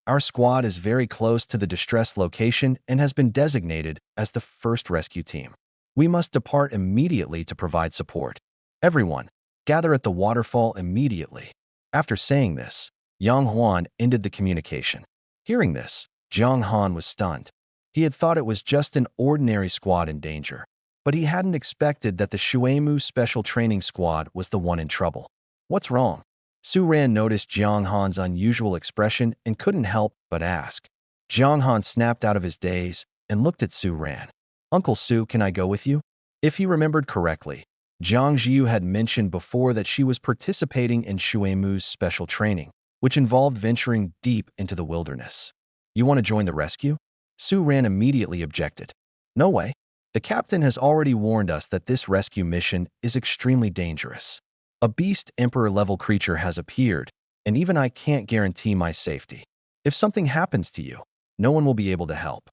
Our squad is very close to the distress location and has been designated as the first rescue team. We must depart immediately to provide support. Everyone, gather at the waterfall immediately." After saying this, Yang Huan ended the communication. Hearing this, Jiang Han was stunned. He had thought it was just an ordinary squad in danger, but he hadn't expected that the Shuimu Special Training Squad was the one in trouble. "What's wrong?" Su Ran noticed Jiang Han's unusual expression and couldn't help but ask. Jiang Han snapped out of his daze and looked at Su Ran. "Uncle Su, can I go with you?" If he remembered correctly, Jiang Jiu had mentioned before that she was participating in Shuimu's special training, which involved venturing deep into the wilderness. "You want to join the rescue?" Su Ran immediately objected. "No way. The captain has already warned us that this rescue mission is extremely dangerous. A Beast Emperor-level creature has appeared, and even I can't guarantee my safety. If something happens to you, no one will be able to help."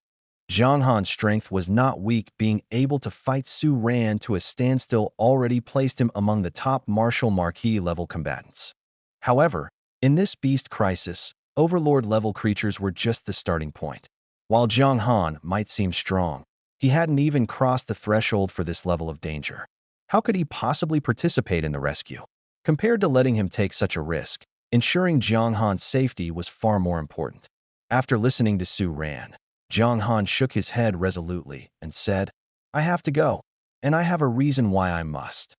Jiang Han's strength was not weak. Being able to fight Su Ran to a standstill already placed him among the top martial marquee-level combatants. However, in this beast crisis, Overlord-level creatures were just the starting point. While Jiang Han might seem strong, he hadn't even crossed the threshold for this level of danger. How could he possibly participate in the rescue? Compared to letting him take such a risk, ensuring Jiang Han's safety was far more important. After listening to Su Ran, Jiang Han shook his head resolutely and said, "I have to go. and I have a reason why I must.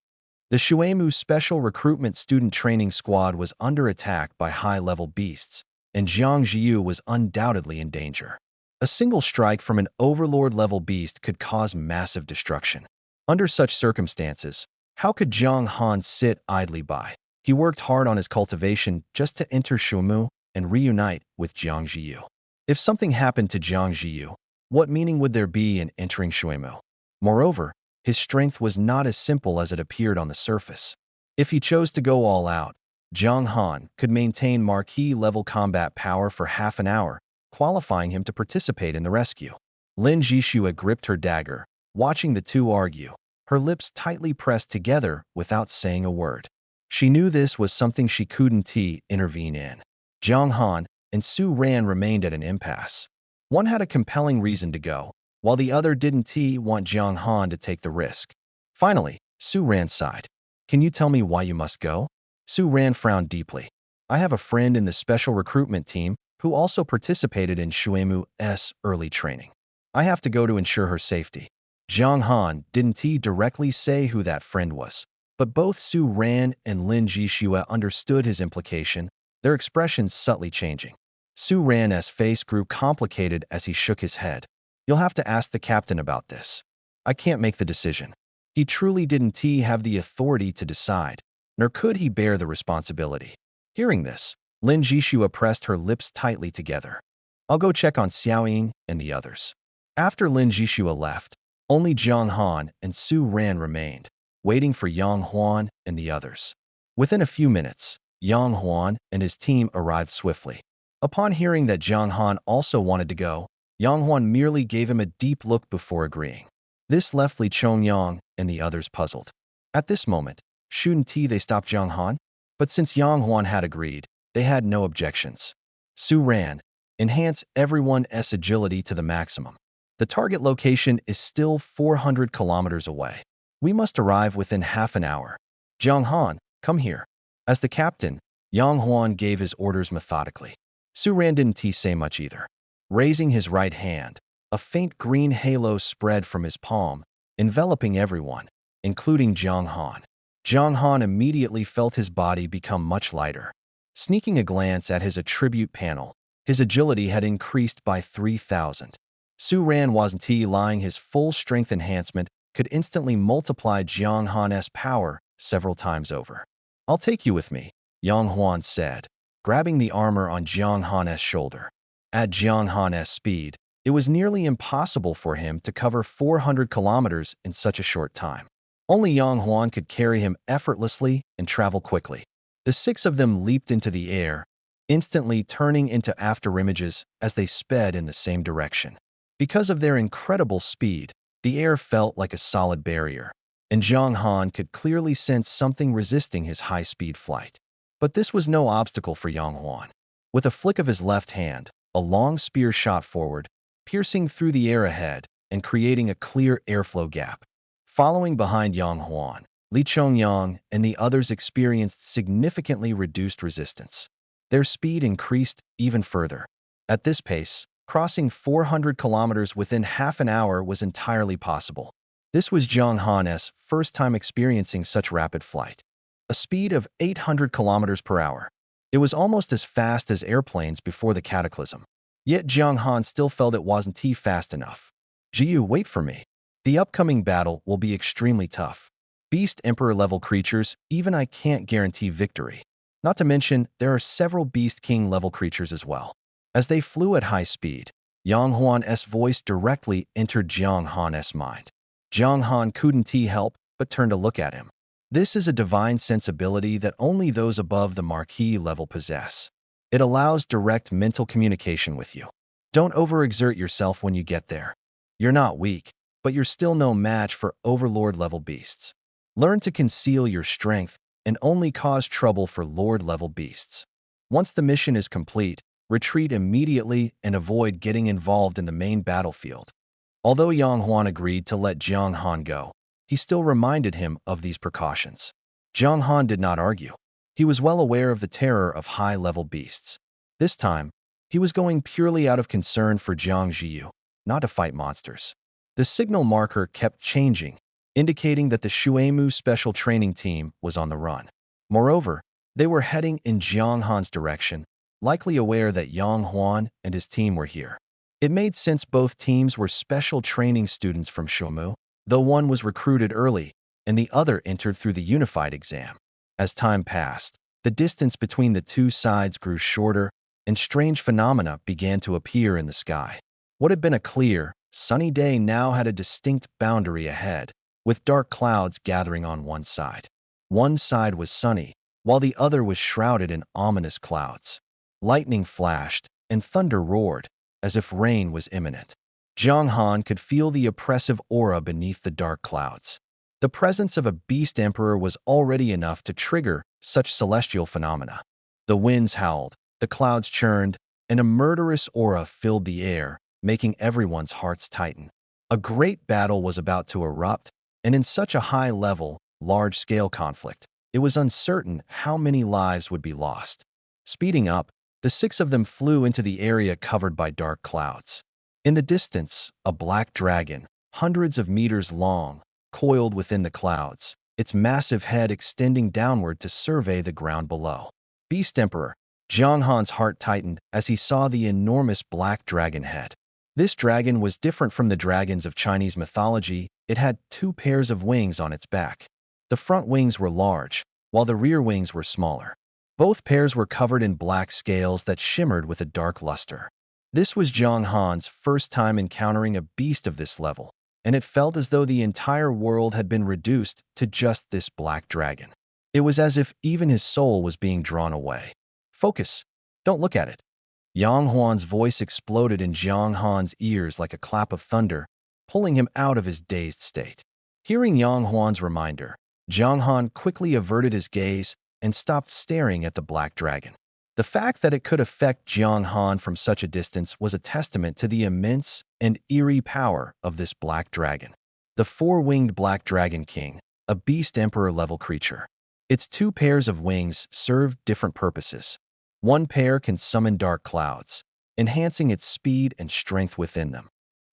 The Shuemu Special Recruitment Student Training Squad was under attack by high-level beasts, and Jiang Jiu was undoubtedly in danger. A single strike from an overlord-level beast could cause massive destruction. Under such circumstances, how could Jiang Han sit idly by? He worked hard on his cultivation just to enter Shuemu and reunite with Jiang Jiu. If something happened to Jiang Jiu, what meaning would there be in entering Shuemu? Moreover, his strength was not as simple as it appeared on the surface. If he chose to go all out, Jiang Han could maintain marquee-level combat power for half an hour, qualifying him to participate in the rescue. Lin Jishua gripped her dagger, watching the two argue, her lips tightly pressed together without saying a word. She knew this was something she couldn't intervene in. Jiang Han and Su Ran remained at an impasse. One had a compelling reason to go, while the other didn't want Jiang Han to take the risk. Finally, Su Ran sighed. "Can you tell me why you must go?" Su Ran frowned deeply. "I have a friend in the special recruitment team who also participated in Shuemu's early training. I have to go to ensure her safety." Jiang Han didn't directly say who that friend was, but both Su Ran and Lin Jishua understood his implication, their expressions subtly changing. Su Ran's face grew complicated as he shook his head. "You'll have to ask the captain about this. I can't make the decision." He truly didn't have the authority to decide, nor could he bear the responsibility. Hearing this, Lin Jishua pressed her lips tightly together. "I'll go check on Xiaoying and the others." After Lin Jishua left, only Jiang Han and Su Ran remained, waiting for Yang Huan and the others. Within a few minutes, Yang Huan and his team arrived swiftly. Upon hearing that Jiang Han also wanted to go, Yang Huan merely gave him a deep look before agreeing. This left Li Chongyang and the others puzzled. At this moment, shouldn't they stop Jiang Han? But since Yang Huan had agreed, they had no objections. Su Ran, enhance everyone's agility to the maximum. The target location is still 400 kilometers away. We must arrive within half an hour. Jiang Han, come here. As the captain, Yang Huan gave his orders methodically. Su Ran didn't say much either. Raising his right hand, a faint green halo spread from his palm, enveloping everyone, including Jiang Han. Jiang Han immediately felt his body become much lighter. Sneaking a glance at his attribute panel, his agility had increased by 3,000. Su Ran wasn't lying. His full strength enhancement could instantly multiply Jiang Han's power several times over. "I'll take you with me," Yang Huan said, grabbing the armor on Jiang Han's shoulder. At Jiang Han's speed, it was nearly impossible for him to cover 400 kilometers in such a short time. Only Yang Huan could carry him effortlessly and travel quickly. The six of them leaped into the air, instantly turning into afterimages as they sped in the same direction. Because of their incredible speed, the air felt like a solid barrier, and Jiang Han could clearly sense something resisting his high-speed flight. But this was no obstacle for Yang Huan. With a flick of his left hand, a long spear shot forward, piercing through the air ahead and creating a clear airflow gap. Following behind Yang Huan, Li Chongyang and the others experienced significantly reduced resistance. Their speed increased even further. At this pace, crossing 400 kilometers within half an hour was entirely possible. This was Jiang Han's first time experiencing such rapid flight. A speed of 800 kilometers per hour. It was almost as fast as airplanes before the cataclysm. Yet Jiang Han still felt it wasn't fast enough. "Jiu, wait for me. The upcoming battle will be extremely tough. Beast Emperor-level creatures, even I can't guarantee victory. Not to mention, there are several Beast King-level creatures as well." As they flew at high speed, Yang Huan's voice directly entered Jiang Han's mind. Jiang Han couldn't help but turn to look at him. This is a divine sensibility that only those above the Marquis level possess. It allows direct mental communication with you. Don't overexert yourself when you get there. You're not weak, but you're still no match for Overlord-level beasts. Learn to conceal your strength and only cause trouble for Lord-level beasts. Once the mission is complete, retreat immediately and avoid getting involved in the main battlefield. Although Yang Huan agreed to let Jiang Han go, he still reminded him of these precautions. Jiang Han did not argue. He was well aware of the terror of high-level beasts. This time, he was going purely out of concern for Jiang Jiu, not to fight monsters. The signal marker kept changing, indicating that the Shuemu Special Training Team was on the run. Moreover, they were heading in Jiang Han's direction, likely aware that Yang Huan and his team were here. It made sense both teams were special training students from Shuemu, though one was recruited early and the other entered through the unified exam. As time passed, the distance between the two sides grew shorter and strange phenomena began to appear in the sky. What had been a clear, sunny day now had a distinct boundary ahead, with dark clouds gathering on one side. One side was sunny, while the other was shrouded in ominous clouds. Lightning flashed and thunder roared, as if rain was imminent. Jiang Han could feel the oppressive aura beneath the dark clouds. The presence of a beast emperor was already enough to trigger such celestial phenomena. The winds howled, the clouds churned, and a murderous aura filled the air, making everyone's hearts tighten. A great battle was about to erupt, and in such a high-level, large-scale conflict, it was uncertain how many lives would be lost. Speeding up, the six of them flew into the area covered by dark clouds. In the distance, a black dragon, hundreds of meters long, coiled within the clouds, its massive head extending downward to survey the ground below. Beast Emperor, Jiang Han's heart tightened as he saw the enormous black dragon head. This dragon was different from the dragons of Chinese mythology. It had two pairs of wings on its back. The front wings were large, while the rear wings were smaller. Both pairs were covered in black scales that shimmered with a dark luster. This was Jiang Han's first time encountering a beast of this level, and it felt as though the entire world had been reduced to just this black dragon. It was as if even his soul was being drawn away. Focus. Don't look at it. Yang Huan's voice exploded in Jiang Han's ears like a clap of thunder, pulling him out of his dazed state. Hearing Yang Huan's reminder, Jiang Han quickly averted his gaze and stopped staring at the black dragon. The fact that it could affect Jiang Han from such a distance was a testament to the immense and eerie power of this black dragon. The four-winged black dragon king, a beast emperor-level creature. Its two pairs of wings served different purposes. One pair can summon dark clouds, enhancing its speed and strength within them.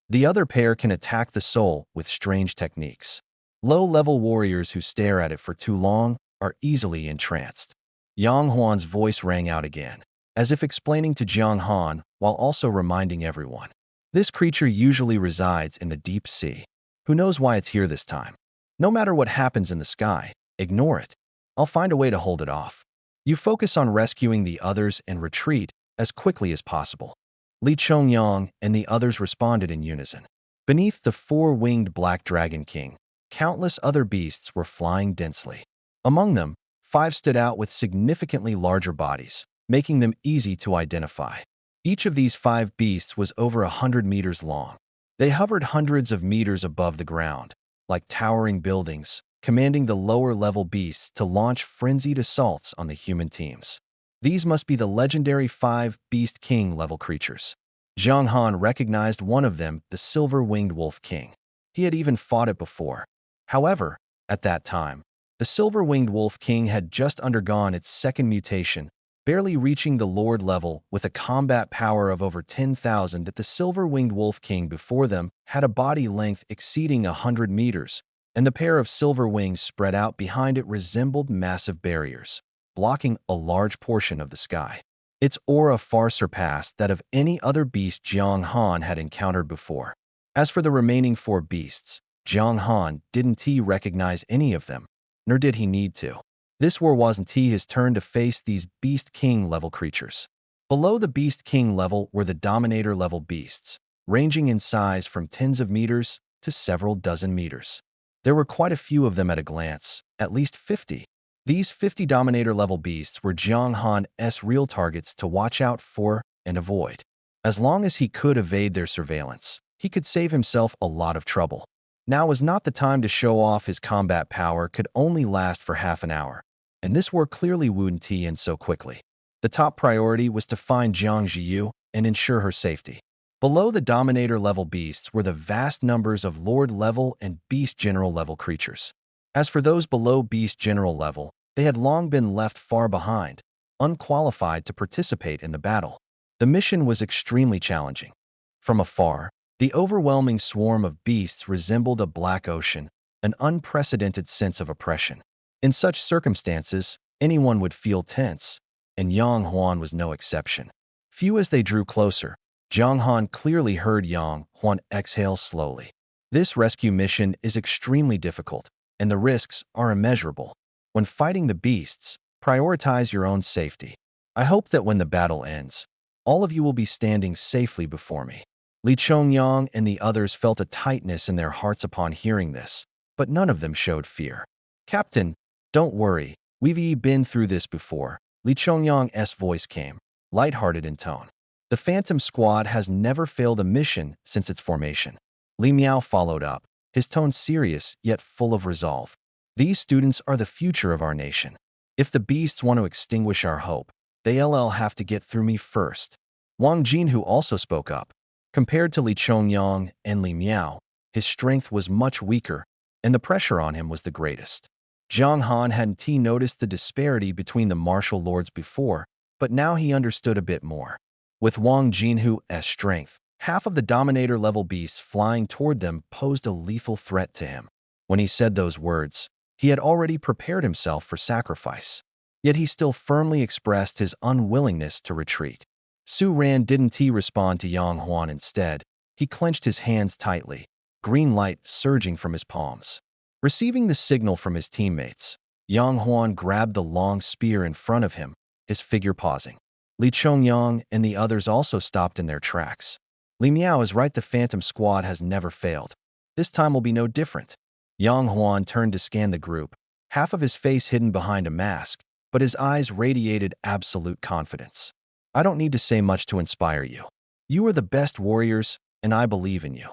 The other pair can attack the soul with strange techniques. Low-level warriors who stare at it for too long are easily entranced. Yang Huan's voice rang out again, as if explaining to Jiang Han while also reminding everyone. This creature usually resides in the deep sea. Who knows why it's here this time? No matter what happens in the sky, ignore it. I'll find a way to hold it off. You focus on rescuing the others and retreat as quickly as possible. Li Chongyang and the others responded in unison. Beneath the four-winged black dragon king, countless other beasts were flying densely. Among them, 5 stood out with significantly larger bodies, making them easy to identify. Each of these 5 beasts was over 100 meters long. They hovered hundreds of meters above the ground, like towering buildings, commanding the lower-level beasts to launch frenzied assaults on the human teams. These must be the legendary 5 Beast King-level creatures. Jiang Han recognized one of them, the Silver-Winged Wolf King. He had even fought it before. However, at that time, the Silver-Winged Wolf King had just undergone its second mutation, barely reaching the Lord level with a combat power of over 10,000. The Silver-Winged Wolf King before them had a body length exceeding 100 meters, and the pair of silver wings spread out behind it resembled massive barriers, blocking a large portion of the sky. Its aura far surpassed that of any other beast Jiang Han had encountered before. As for the remaining 4 beasts, Jiang Han didn't recognize any of them, nor did he need to. This wasn't his turn to face these Beast King-level creatures. Below the Beast King level were the Dominator-level beasts, ranging in size from tens of meters to several dozen meters. There were quite a few of them at a glance, at least 50. These 50 Dominator-level beasts were Jiang Han's real targets to watch out for and avoid. As long as he could evade their surveillance, he could save himself a lot of trouble. Now was not the time to show off his combat power could only last for half an hour, and this war clearly wouldn't end so quickly. The top priority was to find Jiang Ziyu and ensure her safety. Below the Dominator-level beasts were the vast numbers of Lord-level and Beast General-level creatures. As for those below Beast General level, they had long been left far behind, unqualified to participate in the battle. The mission was extremely challenging. From afar, the overwhelming swarm of beasts resembled a black ocean, an unprecedented sense of oppression. In such circumstances, anyone would feel tense, and Yang Huan was no exception. Few as they drew closer, Jiang Han clearly heard Yang Huan exhale slowly. This rescue mission is extremely difficult, and the risks are immeasurable. When fighting the beasts, prioritize your own safety. I hope that when the battle ends, all of you will be standing safely before me. Li Chongyang and the others felt a tightness in their hearts upon hearing this, but none of them showed fear. Captain, don't worry, we've been through this before. Li Chongyang's voice came, lighthearted in tone. The Phantom Squad has never failed a mission since its formation. Li Miao followed up, his tone serious yet full of resolve. These students are the future of our nation. If the beasts want to extinguish our hope, they'll have to get through me first. Wang Jinhu also spoke up. Compared to Li Chongyang and Li Miao, his strength was much weaker, and the pressure on him was the greatest. Jiang Han hadn't noticed the disparity between the martial lords before, but now he understood a bit more. With Wang Jinhu's strength, half of the Dominator-level beasts flying toward them posed a lethal threat to him. When he said those words, he had already prepared himself for sacrifice. Yet he still firmly expressed his unwillingness to retreat. Su Ran didn't respond to Yang Huan instead. He clenched his hands tightly, green light surging from his palms. Receiving the signal from his teammates, Yang Huan grabbed the long spear in front of him, his figure pausing. Li Chongyang and the others also stopped in their tracks. Li Miao is right, the Phantom Squad has never failed. This time will be no different. Yang Huan turned to scan the group, half of his face hidden behind a mask, but his eyes radiated absolute confidence. I don't need to say much to inspire you. You are the best warriors, and I believe in you.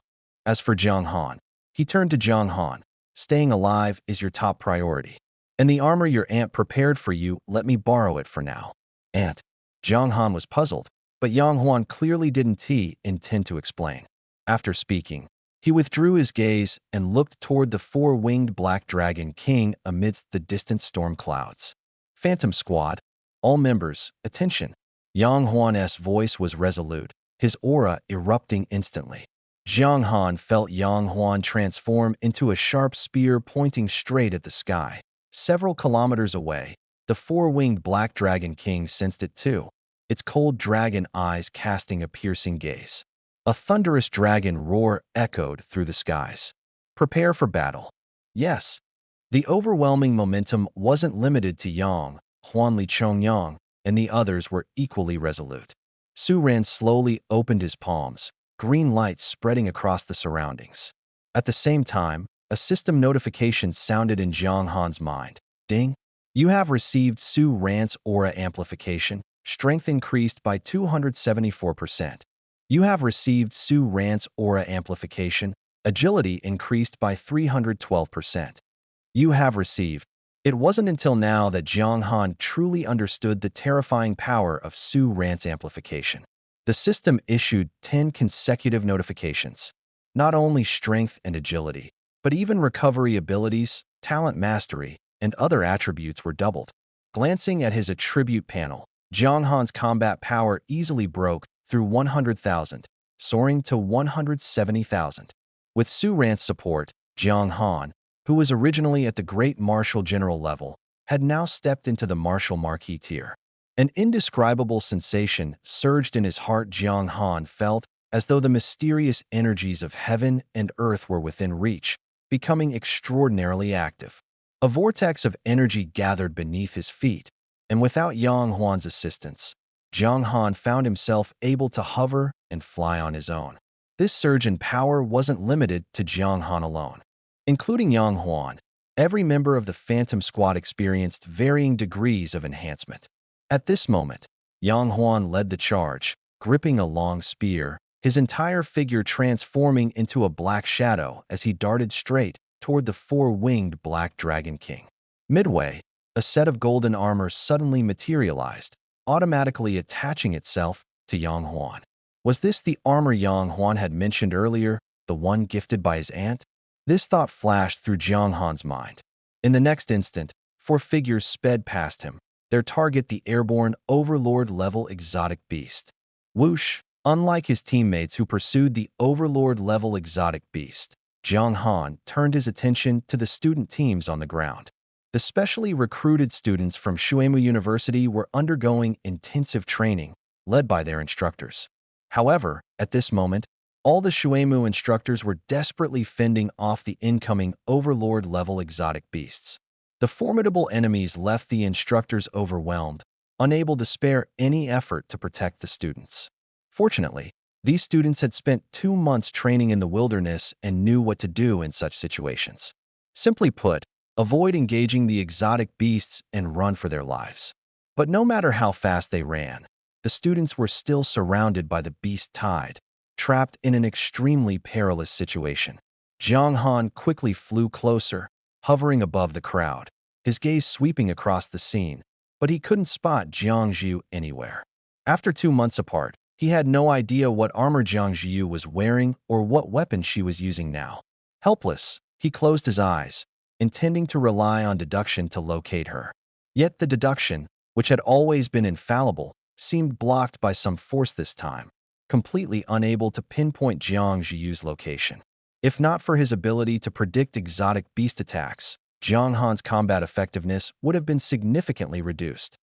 As for Jiang Han, he turned to Jiang Han. Staying alive is your top priority. And the armor your aunt prepared for you, let me borrow it for now. Aunt. Jiang Han was puzzled, but Yang Huan clearly didn't intend to explain. After speaking, he withdrew his gaze and looked toward the four-winged Black Dragon King amidst the distant storm clouds. Phantom Squad, all members, attention. Yang Huan's voice was resolute, his aura erupting instantly. Jiang Han felt Yang Huan transform into a sharp spear pointing straight at the sky. Several kilometers away, the four-winged Black Dragon King sensed it too, its cold dragon eyes casting a piercing gaze. A thunderous dragon roar echoed through the skies. Prepare for battle. Yes. The overwhelming momentum wasn't limited to Yang, Huan Li Chongyang, and the others were equally resolute. Su Ran slowly opened his palms, green light spreading across the surroundings. At the same time, a system notification sounded in Jiang Han's mind. Ding! You have received Su Ran's aura amplification, strength increased by 274%. You have received Su Ran's aura amplification, agility increased by 312%. You have received. It wasn't until now that Jiang Han truly understood the terrifying power of Su Ran's amplification. The system issued 10 consecutive notifications. Not only strength and agility, but even recovery abilities, talent mastery, and other attributes were doubled. Glancing at his attribute panel, Jiang Han's combat power easily broke through 100,000, soaring to 170,000. With Su Ran's support, Jiang Han, who was originally at the Great Martial General level, had now stepped into the Martial Marquis tier. An indescribable sensation surged in his heart. Jiang Han felt as though the mysterious energies of heaven and earth were within reach, becoming extraordinarily active. A vortex of energy gathered beneath his feet, and without Yang Huan's assistance, Jiang Han found himself able to hover and fly on his own. This surge in power wasn't limited to Jiang Han alone. Including Yang Huan, every member of the Phantom Squad experienced varying degrees of enhancement. At this moment, Yang Huan led the charge, gripping a long spear, his entire figure transforming into a black shadow as he darted straight toward the four-winged Black Dragon King. Midway, a set of golden armor suddenly materialized, automatically attaching itself to Yang Huan. Was this the armor Yang Huan had mentioned earlier, the one gifted by his aunt? This thought flashed through Jiang Han's mind. In the next instant, four figures sped past him, their target the airborne Overlord-level exotic beast. Whoosh! Unlike his teammates who pursued the Overlord-level exotic beast, Jiang Han turned his attention to the student teams on the ground. The specially recruited students from Shuemu University were undergoing intensive training, led by their instructors. However, at this moment, all the Shuemu instructors were desperately fending off the incoming Overlord-level exotic beasts. The formidable enemies left the instructors overwhelmed, unable to spare any effort to protect the students. Fortunately, these students had spent 2 months training in the wilderness and knew what to do in such situations. Simply put, avoid engaging the exotic beasts and run for their lives. But no matter how fast they ran, the students were still surrounded by the beast tide, trapped in an extremely perilous situation. Jiang Han quickly flew closer, hovering above the crowd, his gaze sweeping across the scene, but he couldn't spot Jiang Zhu anywhere. After 2 months apart, he had no idea what armor Jiang Zhu was wearing or what weapon she was using now. Helpless, he closed his eyes, intending to rely on deduction to locate her. Yet the deduction, which had always been infallible, seemed blocked by some force this time, completely unable to pinpoint Jiang Zhu's location. If not for his ability to predict exotic beast attacks, Jiang Han's combat effectiveness would have been significantly reduced.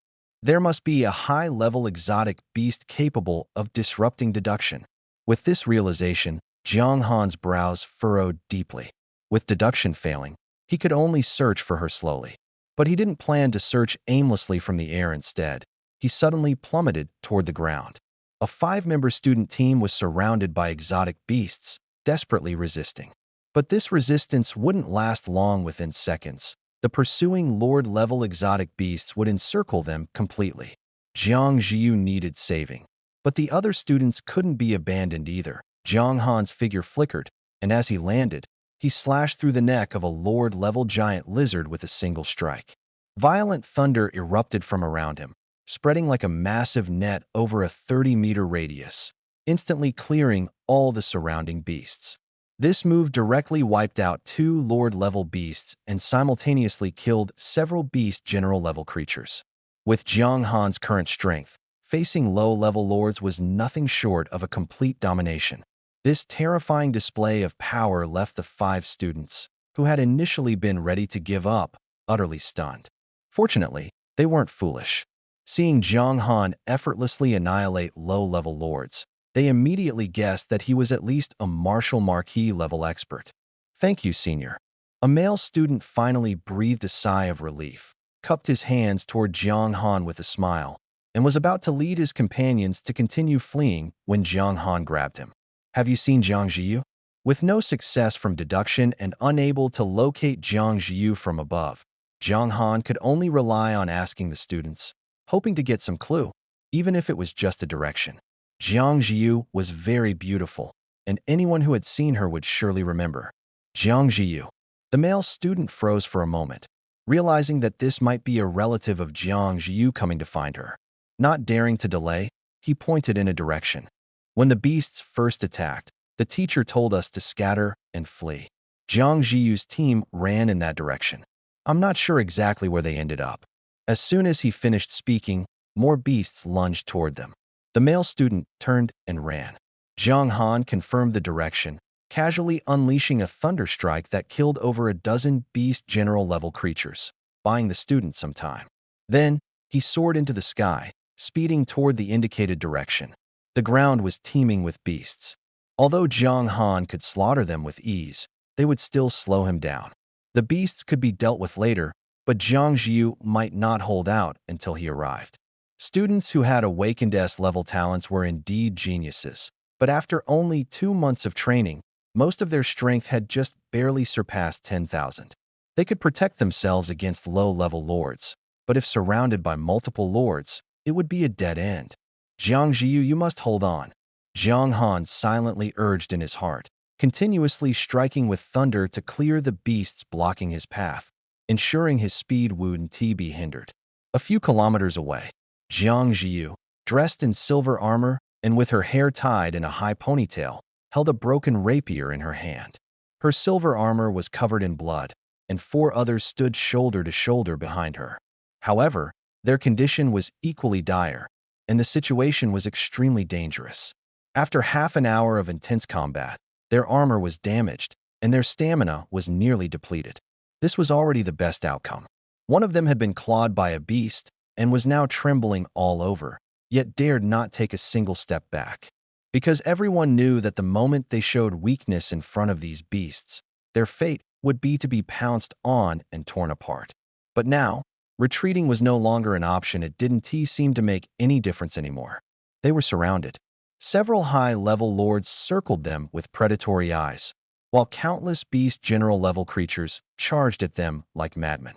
There must be a high-level exotic beast capable of disrupting deduction. With this realization, Jiang Han's brows furrowed deeply. With deduction failing, he could only search for her slowly. But he didn't plan to search aimlessly from the air instead. He suddenly plummeted toward the ground. A 5-member student team was surrounded by exotic beasts, desperately resisting. But this resistance wouldn't last long. Within seconds, the pursuing Lord-level exotic beasts would encircle them completely. Jiang Zhu needed saving. But the other students couldn't be abandoned either. Jiang Han's figure flickered, and as he landed, he slashed through the neck of a Lord-level giant lizard with a single strike. Violent thunder erupted from around him, spreading like a massive net over a 30-meter radius, instantly clearing all the surrounding beasts. This move directly wiped out 2 Lord-level beasts and simultaneously killed several Beast General-level creatures. With Jiang Han's current strength, facing low-level lords was nothing short of a complete domination. This terrifying display of power left the 5 students, who had initially been ready to give up, utterly stunned. Fortunately, they weren't foolish. Seeing Jiang Han effortlessly annihilate low-level lords, they immediately guessed that he was at least a Martial Marquis-level expert. "Thank you, Senior." A male student finally breathed a sigh of relief, cupped his hands toward Jiang Han with a smile, and was about to lead his companions to continue fleeing when Jiang Han grabbed him. "Have you seen Jiang Zhu?" With no success from deduction and unable to locate Jiang Zhu from above, Jiang Han could only rely on asking the students, hoping to get some clue, even if it was just a direction. Jiang Zhu was very beautiful, and anyone who had seen her would surely remember. Jiang Zhu. The male student froze for a moment, realizing that this might be a relative of Jiang Zhu coming to find her. Not daring to delay, he pointed in a direction. When the beasts first attacked, the teacher told us to scatter and flee. Jiang Zhu's team ran in that direction. I'm not sure exactly where they ended up. As soon as he finished speaking, more beasts lunged toward them. The male student turned and ran. Jiang Han confirmed the direction, casually unleashing a thunder strike that killed over a dozen Beast General-level creatures, buying the student some time. Then, he soared into the sky, speeding toward the indicated direction. The ground was teeming with beasts. Although Jiang Han could slaughter them with ease, they would still slow him down. The beasts could be dealt with later, but Jiang Zhu might not hold out until he arrived. Students who had awakened S-level talents were indeed geniuses, but after only 2 months of training, most of their strength had just barely surpassed 10,000. They could protect themselves against low-level lords, but if surrounded by multiple lords, it would be a dead end. Jiang Zhu, you must hold on. Jiang Han silently urged in his heart, continuously striking with thunder to clear the beasts blocking his path, ensuring his speed wouldn't be hindered. A few kilometers away, Jiang Zhu, dressed in silver armor and with her hair tied in a high ponytail, held a broken rapier in her hand. Her silver armor was covered in blood, and 4 others stood shoulder to shoulder behind her. However, their condition was equally dire, and the situation was extremely dangerous. After half an hour of intense combat, their armor was damaged, and their stamina was nearly depleted. This was already the best outcome. One of them had been clawed by a beast and was now trembling all over, yet dared not take a single step back. Because everyone knew that the moment they showed weakness in front of these beasts, their fate would be to be pounced on and torn apart. But now, retreating was no longer an option. It didn't seem to make any difference anymore. They were surrounded. Several high-level lords circled them with predatory eyes, while countless beast general-level creatures charged at them like madmen.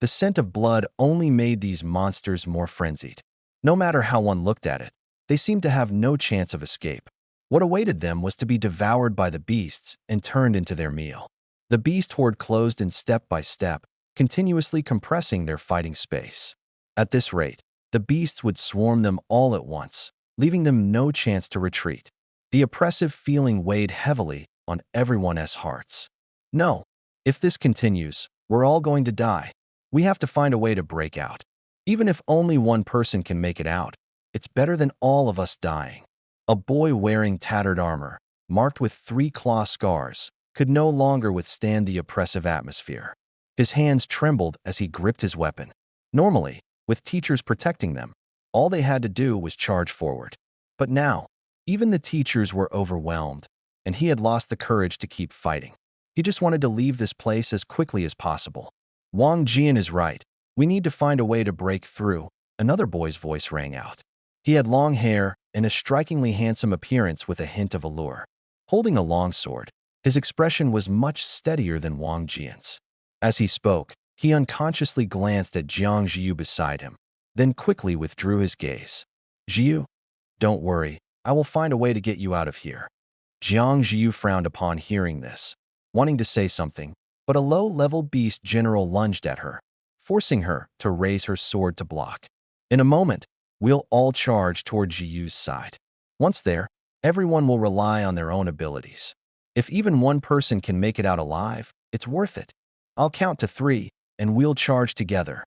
The scent of blood only made these monsters more frenzied. No matter how one looked at it, they seemed to have no chance of escape. What awaited them was to be devoured by the beasts and turned into their meal. The beast horde closed in step by step, continuously compressing their fighting space. At this rate, the beasts would swarm them all at once, leaving them no chance to retreat. The oppressive feeling weighed heavily on everyone's hearts. No, if this continues, we're all going to die. We have to find a way to break out. Even if only one person can make it out, it's better than all of us dying. A boy wearing tattered armor, marked with 3 claw scars, could no longer withstand the oppressive atmosphere. His hands trembled as he gripped his weapon. Normally, with teachers protecting them, all they had to do was charge forward. But now, even the teachers were overwhelmed, and he had lost the courage to keep fighting. He just wanted to leave this place as quickly as possible. Wang Jian is right. We need to find a way to break through, another boy's voice rang out. He had long hair and a strikingly handsome appearance with a hint of allure. Holding a long sword, his expression was much steadier than Wang Jian's. As he spoke, he unconsciously glanced at Jiang Zhiyu beside him, then quickly withdrew his gaze. Zhiyu, don't worry, I will find a way to get you out of here. Jiang Zhiyu frowned upon hearing this, wanting to say something, but a low-level beast general lunged at her, forcing her to raise her sword to block. In a moment, we'll all charge toward Zhiyu's side. Once there, everyone will rely on their own abilities. If even one person can make it out alive, it's worth it. I'll count to 3, and we'll charge together.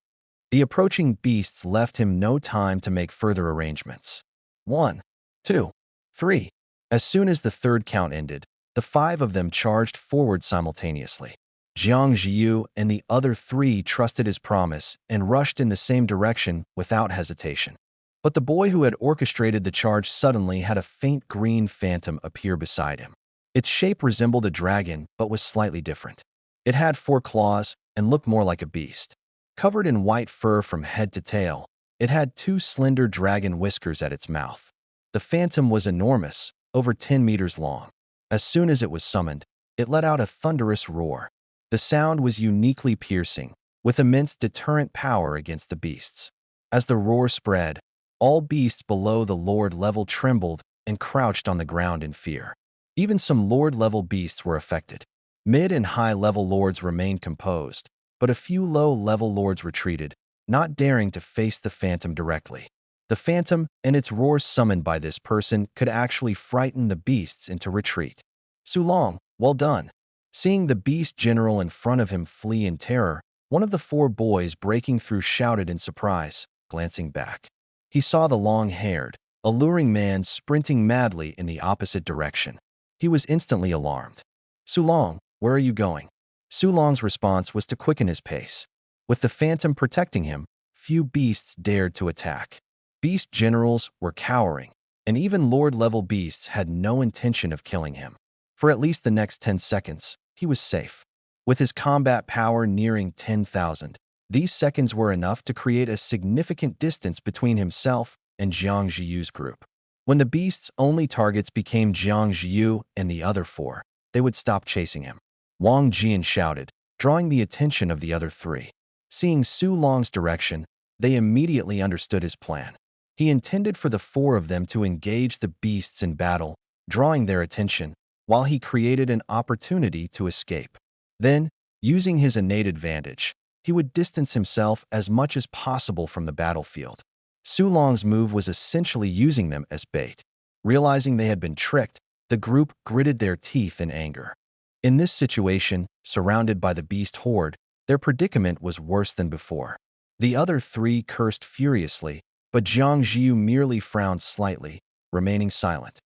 The approaching beasts left him no time to make further arrangements. 1, 2, 3. As soon as the third count ended, the 5 of them charged forward simultaneously. Jiang Zhiyu and the other 3 trusted his promise and rushed in the same direction without hesitation. But the boy who had orchestrated the charge suddenly had a faint green phantom appear beside him. Its shape resembled a dragon but was slightly different. It had 4 claws and looked more like a beast. Covered in white fur from head to tail, it had 2 slender dragon whiskers at its mouth. The phantom was enormous, over 10 meters long. As soon as it was summoned, it let out a thunderous roar. The sound was uniquely piercing, with immense deterrent power against the beasts. As the roar spread, all beasts below the Lord level trembled and crouched on the ground in fear. Even some Lord level beasts were affected. Mid and high level lords remained composed, but a few low level lords retreated, not daring to face the phantom directly. The phantom and its roar summoned by this person could actually frighten the beasts into retreat. Sulong, well done. Seeing the beast general in front of him flee in terror, one of the 4 boys breaking through shouted in surprise, glancing back. He saw the long-haired, alluring man sprinting madly in the opposite direction. He was instantly alarmed. Sulong, where are you going? Sulong's response was to quicken his pace. With the phantom protecting him, few beasts dared to attack. Beast generals were cowering, and even Lord-level beasts had no intention of killing him. For at least the next 10 seconds, he was safe. With his combat power nearing 10,000, these seconds were enough to create a significant distance between himself and Jiang Zhiyu's group. When the beast's only targets became Jiang Zhiyu and the other 4, they would stop chasing him. Wang Jian shouted, drawing the attention of the other 3. Seeing Sulong's direction, they immediately understood his plan. He intended for the 4 of them to engage the beasts in battle, drawing their attention, while he created an opportunity to escape. Then, using his innate advantage, he would distance himself as much as possible from the battlefield. Sulong's move was essentially using them as bait. Realizing they had been tricked, the group gritted their teeth in anger. In this situation, surrounded by the beast horde, their predicament was worse than before. The other 3 cursed furiously, but Jiang Zhiyu merely frowned slightly, remaining silent.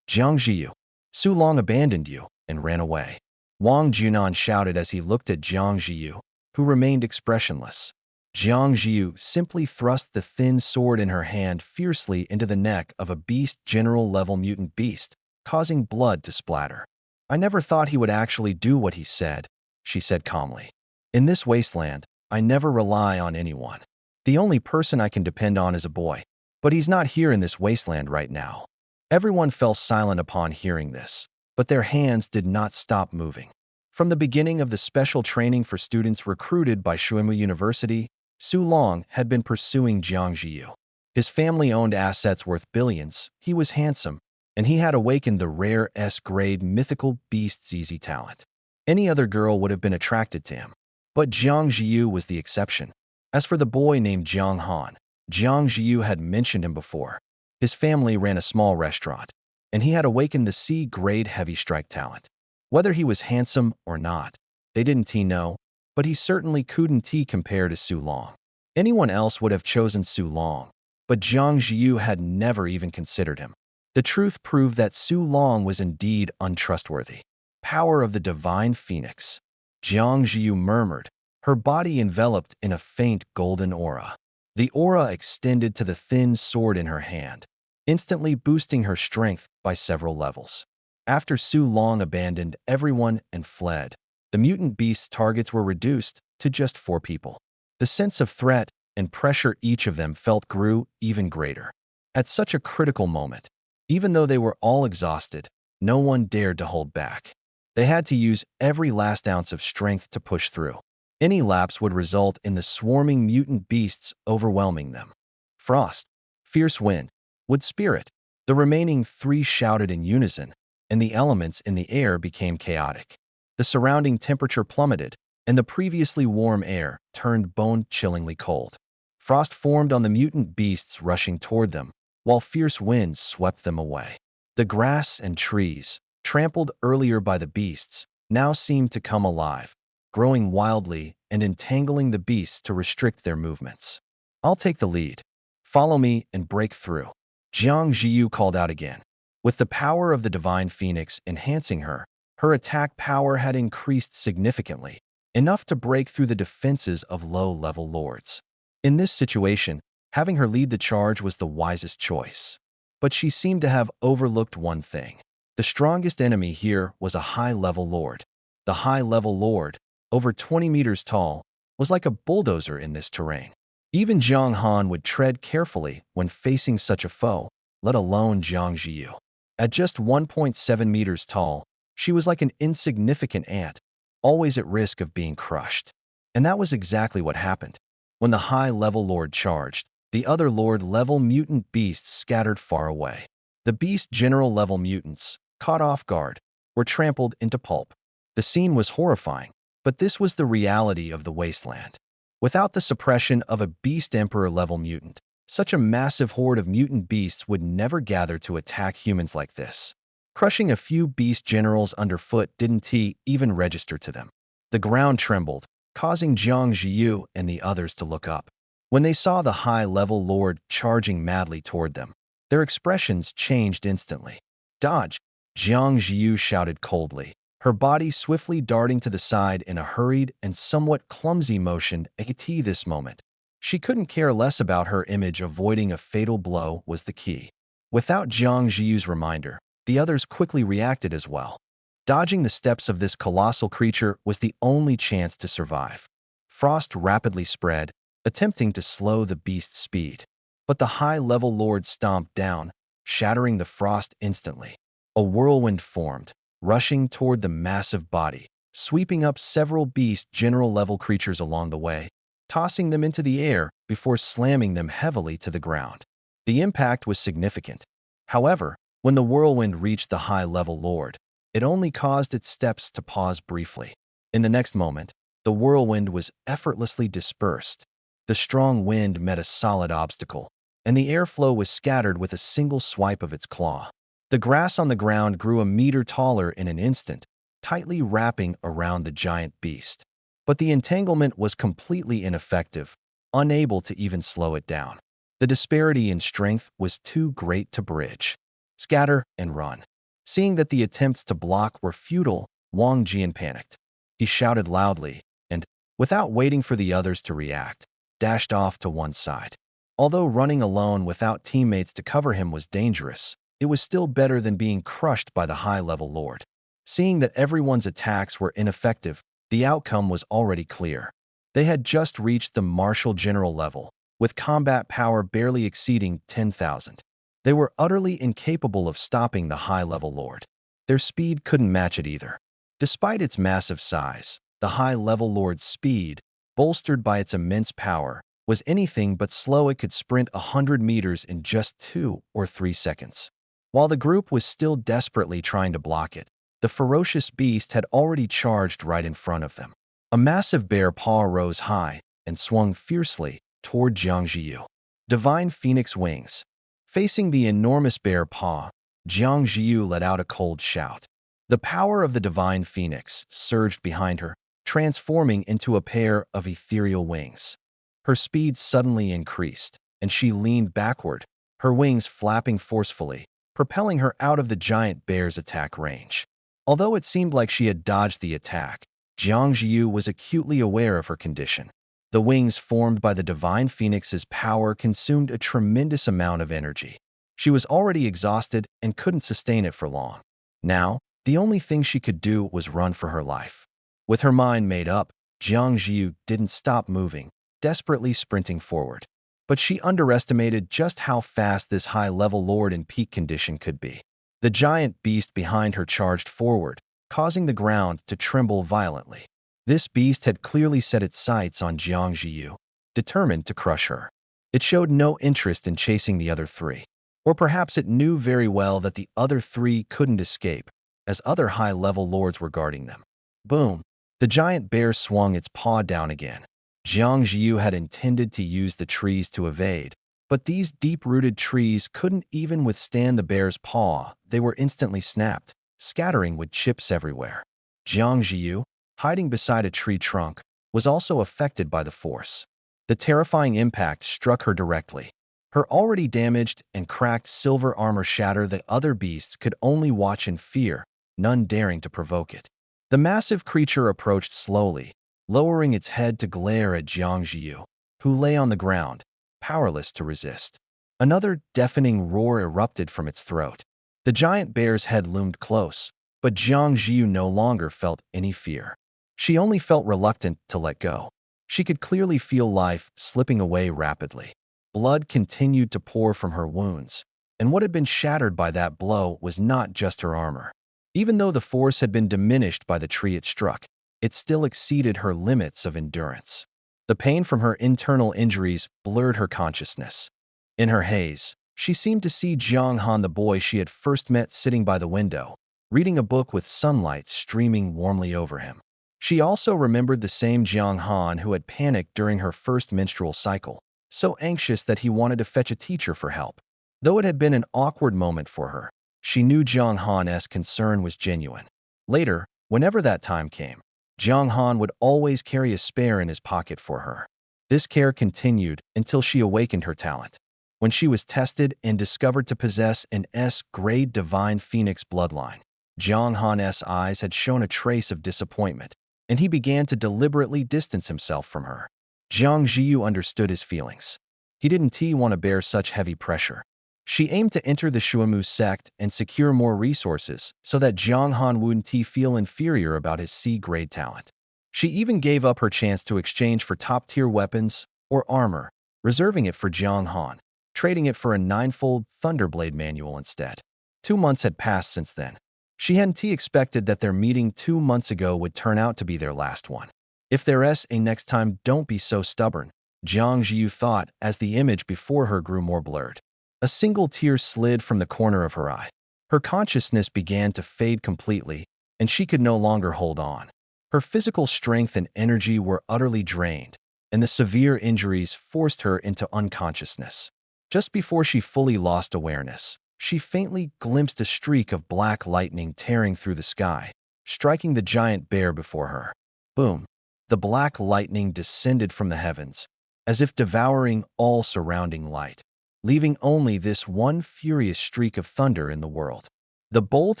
Jiang Zhiyu, Sulong abandoned you and ran away. Wang Junan shouted as he looked at Jiang Ziyu, who remained expressionless. Jiang Ziyu simply thrust the thin sword in her hand fiercely into the neck of a beast general-level mutant beast, causing blood to splatter. "I never thought he would actually do what he said," she said calmly. "In this wasteland, I never rely on anyone. The only person I can depend on is a boy. But he's not here in this wasteland right now." Everyone fell silent upon hearing this, but their hands did not stop moving. From the beginning of the special training for students recruited by Shuimu University, Su Long had been pursuing Jiang Ziyu. His family owned assets worth billions, he was handsome, and he had awakened the rare S-grade mythical beast's easy talent. Any other girl would have been attracted to him, but Jiang Ziyu was the exception. As for the boy named Jiang Han, Jiang Ziyu had mentioned him before. His family ran a small restaurant, and he had awakened the C-grade heavy strike talent. Whether he was handsome or not, they didn't know, but he certainly couldn't compare to Su Long. Anyone else would have chosen Su Long, but Jiang Ziyu had never even considered him. The truth proved that Su Long was indeed untrustworthy. Power of the Divine Phoenix. Jiang Ziyu murmured, her body enveloped in a faint golden aura. The aura extended to the thin sword in her hand, instantly boosting her strength by several levels. After Su Long abandoned everyone and fled, the mutant beast's targets were reduced to just 4 people. The sense of threat and pressure each of them felt grew even greater. At such a critical moment, even though they were all exhausted, no one dared to hold back. They had to use every last ounce of strength to push through. Any lapse would result in the swarming mutant beasts overwhelming them. Frost, Fierce Wind, Wood Spirit. The remaining 3 shouted in unison, and the elements in the air became chaotic. The surrounding temperature plummeted, and the previously warm air turned bone-chillingly cold. Frost formed on the mutant beasts rushing toward them, while fierce winds swept them away. The grass and trees, trampled earlier by the beasts, now seemed to come alive, growing wildly and entangling the beasts to restrict their movements. "I'll take the lead. Follow me and break through," Jiang Ziyu called out again. With the power of the Divine Phoenix enhancing her, her attack power had increased significantly, enough to break through the defenses of low-level lords. In this situation, having her lead the charge was the wisest choice. But she seemed to have overlooked one thing. The strongest enemy here was a high-level lord. The high-level lord, over 20 meters tall, was like a bulldozer in this terrain. Even Jiang Han would tread carefully when facing such a foe, let alone Jiang Ziyu. At just 1.7 meters tall, she was like an insignificant ant, always at risk of being crushed. And that was exactly what happened. When the high-level lord charged, the other lord-level mutant beasts scattered far away. The beast general-level mutants, caught off guard, were trampled into pulp. The scene was horrifying, but this was the reality of the wasteland. Without the suppression of a beast emperor-level mutant, such a massive horde of mutant beasts would never gather to attack humans like this. Crushing a few beast generals underfoot didn't even register to them. The ground trembled, causing Jiang Ziyu and the others to look up. When they saw the high-level lord charging madly toward them, their expressions changed instantly. "Dodge!" Jiang Ziyu shouted coldly, her body swiftly darting to the side in a hurried and somewhat clumsy motion at this moment. She couldn't care less about her image. Avoiding a fatal blow was the key. Without Jiang Ziyu's reminder, the others quickly reacted as well. Dodging the steps of this colossal creature was the only chance to survive. Frost rapidly spread, attempting to slow the beast's speed. But the high-level lord stomped down, shattering the frost instantly. A whirlwind formed, rushing toward the massive body, sweeping up several beast general-level creatures along the way, tossing them into the air before slamming them heavily to the ground. The impact was significant. However, when the whirlwind reached the high-level lord, it only caused its steps to pause briefly. In the next moment, the whirlwind was effortlessly dispersed. The strong wind met a solid obstacle, and the airflow was scattered with a single swipe of its claw. The grass on the ground grew a meter taller in an instant, tightly wrapping around the giant beast. But the entanglement was completely ineffective, unable to even slow it down. The disparity in strength was too great to bridge. Scatter and run. Seeing that the attempts to block were futile, Wang Jian panicked. He shouted loudly and, without waiting for the others to react, dashed off to one side. Although running alone without teammates to cover him was dangerous, it was still better than being crushed by the high-level lord. Seeing that everyone's attacks were ineffective, the outcome was already clear. They had just reached the martial general level, with combat power barely exceeding 10,000. They were utterly incapable of stopping the high-level lord. Their speed couldn't match it either. Despite its massive size, the high-level lord's speed, bolstered by its immense power, was anything but slow. It could sprint 100 meters in just 2 or 3 seconds. While the group was still desperately trying to block it, the ferocious beast had already charged right in front of them. A massive bear paw rose high and swung fiercely toward Jiang Ziyu. Divine Phoenix Wings. Facing the enormous bear paw, Jiang Ziyu let out a cold shout. The power of the Divine Phoenix surged behind her, transforming into a pair of ethereal wings. Her speed suddenly increased, and she leaned backward, her wings flapping forcefully, propelling her out of the giant bear's attack range. Although it seemed like she had dodged the attack, Jiang Ziyu was acutely aware of her condition. The wings formed by the Divine Phoenix's power consumed a tremendous amount of energy. She was already exhausted and couldn't sustain it for long. Now, the only thing she could do was run for her life. With her mind made up, Jiang Ziyu didn't stop moving, desperately sprinting forward. But she underestimated just how fast this high-level lord in peak condition could be. The giant beast behind her charged forward, causing the ground to tremble violently. This beast had clearly set its sights on Jiang Ziyu, determined to crush her. It showed no interest in chasing the other three. Or perhaps it knew very well that the other three couldn't escape, as other high-level lords were guarding them. Boom! The giant bear swung its paw down again. Jiang Ziyu had intended to use the trees to evade, but these deep-rooted trees couldn't even withstand the bear's paw. They were instantly snapped, scattering with chips everywhere. Jiang Ziyu, hiding beside a tree trunk, was also affected by the force. The terrifying impact struck her directly. Her already damaged and cracked silver armor shattered. The other beasts could only watch in fear, none daring to provoke it. The massive creature approached slowly, lowering its head to glare at Jiang Ziyu, who lay on the ground, powerless to resist. Another deafening roar erupted from its throat. The giant bear's head loomed close, but Jiang Ziyu no longer felt any fear. She only felt reluctant to let go. She could clearly feel life slipping away rapidly. Blood continued to pour from her wounds, and what had been shattered by that blow was not just her armor. Even though the force had been diminished by the tree it struck, it still exceeded her limits of endurance. The pain from her internal injuries blurred her consciousness. In her haze, she seemed to see Jiang Han, the boy she had first met, sitting by the window, reading a book with sunlight streaming warmly over him. She also remembered the same Jiang Han who had panicked during her first menstrual cycle, so anxious that he wanted to fetch a teacher for help. Though it had been an awkward moment for her, she knew Jiang Han's concern was genuine. Later, whenever that time came, Jiang Han would always carry a spare in his pocket for her. This care continued until she awakened her talent. When she was tested and discovered to possess an S-grade Divine Phoenix bloodline, Jiang Han's eyes had shown a trace of disappointment, and he began to deliberately distance himself from her. Jiang Ziyu understood his feelings. He didn't want to bear such heavy pressure. She aimed to enter the Shuamu sect and secure more resources so that Jiang Han wouldn't feel inferior about his C-grade talent. She even gave up her chance to exchange for top-tier weapons or armor, reserving it for Jiang Han, trading it for a 9-fold Thunderblade manual instead. 2 months had passed since then. She hadn't expected that their meeting 2 months ago would turn out to be their last one. If there's a next time, don't be so stubborn, Jiang Ziyu thought as the image before her grew more blurred. A single tear slid from the corner of her eye. Her consciousness began to fade completely, and she could no longer hold on. Her physical strength and energy were utterly drained, and the severe injuries forced her into unconsciousness. Just before she fully lost awareness, she faintly glimpsed a streak of black lightning tearing through the sky, striking the giant bear before her. Boom! The black lightning descended from the heavens, as if devouring all surrounding light, leaving only this one furious streak of thunder in the world. The bolt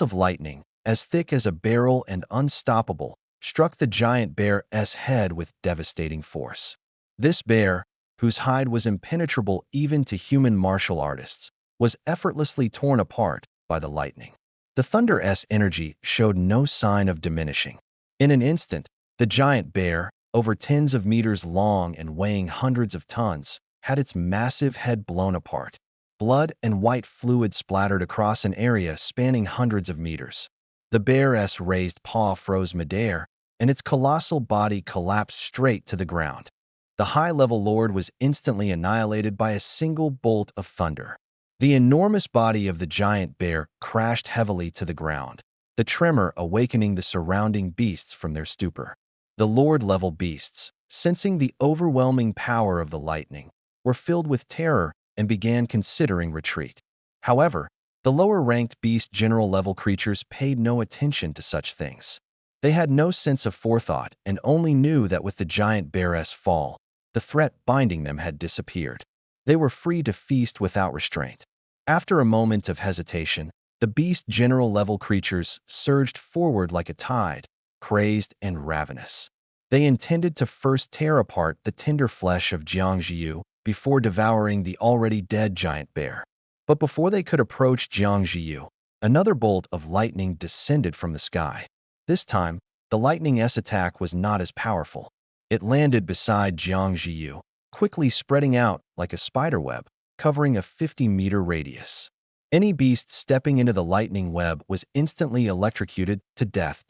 of lightning, as thick as a barrel and unstoppable, struck the giant bear's head with devastating force. This bear, whose hide was impenetrable even to human martial artists, was effortlessly torn apart by the lightning. The thunder's energy showed no sign of diminishing. In an instant, the giant bear, over tens of meters long and weighing hundreds of tons, had its massive head blown apart. Blood and white fluid splattered across an area spanning hundreds of meters. The bear's raised paw froze midair, and its colossal body collapsed straight to the ground. The high-level lord was instantly annihilated by a single bolt of thunder. The enormous body of the giant bear crashed heavily to the ground, the tremor awakening the surrounding beasts from their stupor. The lord-level beasts, sensing the overwhelming power of the lightning, were filled with terror and began considering retreat. However, the lower-ranked beast general-level creatures paid no attention to such things. They had no sense of forethought and only knew that with the giant bear's fall, the threat binding them had disappeared. They were free to feast without restraint. After a moment of hesitation, the beast general-level creatures surged forward like a tide, crazed and ravenous. They intended to first tear apart the tender flesh of Jiang Ziyu before devouring the already dead giant bear. But before they could approach Jiang Ziyu, another bolt of lightning descended from the sky. This time, the lightning's attack was not as powerful. It landed beside Jiang Ziyu, quickly spreading out like a spiderweb, covering a 50-meter radius. Any beast stepping into the lightning web was instantly electrocuted to death.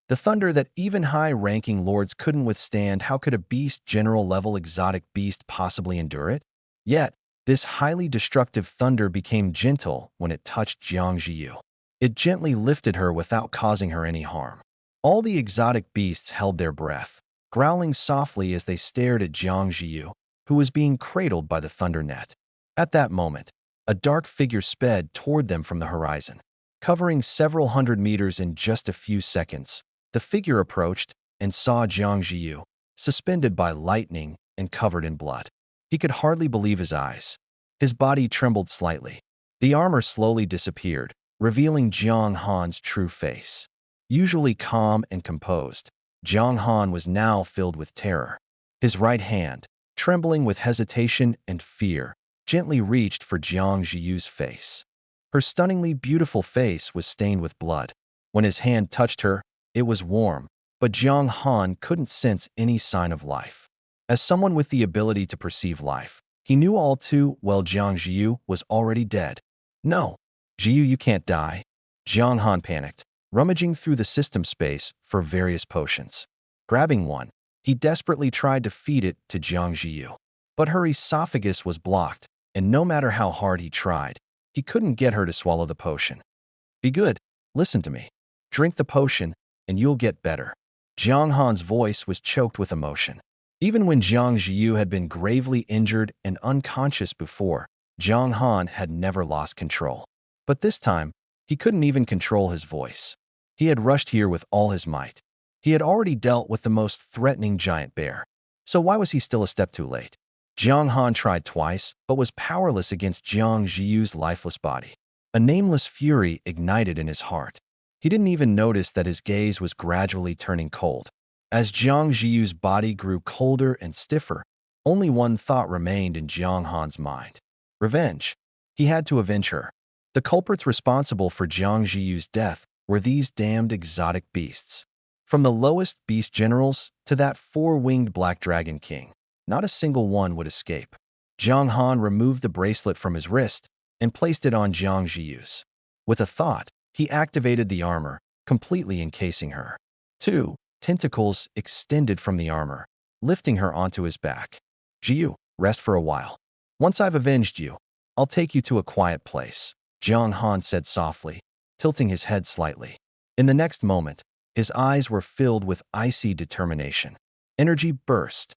The thunder that even high-ranking lords couldn't withstand, how could a beast general-level exotic beast possibly endure it? Yet, this highly destructive thunder became gentle when it touched Jiang Ziyu. It gently lifted her without causing her any harm. All the exotic beasts held their breath, growling softly as they stared at Jiang Ziyu, who was being cradled by the thunder net. At that moment, a dark figure sped toward them from the horizon. Covering several hundred meters in just a few seconds, the figure approached and saw Jiang Ziyu, suspended by lightning and covered in blood. He could hardly believe his eyes. His body trembled slightly. The armor slowly disappeared, revealing Jiang Han's true face. Usually calm and composed, Jiang Han was now filled with terror. His right hand, trembling with hesitation and fear, gently reached for Jiang Ziyu's face. Her stunningly beautiful face was stained with blood. When his hand touched her, it was warm, but Jiang Han couldn't sense any sign of life. As someone with the ability to perceive life, he knew all too well Jiang Ziyu was already dead. No, Ziyu, you can't die. Jiang Han panicked, rummaging through the system space for various potions. Grabbing one, he desperately tried to feed it to Jiang Ziyu. But her esophagus was blocked, and no matter how hard he tried, he couldn't get her to swallow the potion. Be good, listen to me. Drink the potion, and you'll get better. Jiang Han's voice was choked with emotion. Even when Jiang Ziyu had been gravely injured and unconscious before, Jiang Han had never lost control. But this time, he couldn't even control his voice. He had rushed here with all his might. He had already dealt with the most threatening giant bear. So why was he still a step too late? Jiang Han tried twice, but was powerless against Jiang Ziyu's lifeless body. A nameless fury ignited in his heart. He didn't even notice that his gaze was gradually turning cold. As Jiang Ziyu's body grew colder and stiffer, only one thought remained in Jiang Han's mind. Revenge. He had to avenge her. The culprits responsible for Jiang Ziyu's death were these damned exotic beasts. From the lowest beast generals to that four-winged black dragon king, not a single one would escape. Jiang Han removed the bracelet from his wrist and placed it on Jiang Ziyu's. With a thought, he activated the armor, completely encasing her. 2 tentacles extended from the armor, lifting her onto his back. Ziyu, rest for a while. Once I've avenged you, I'll take you to a quiet place, Jiang Han said softly, tilting his head slightly. In the next moment, his eyes were filled with icy determination. Energy burst,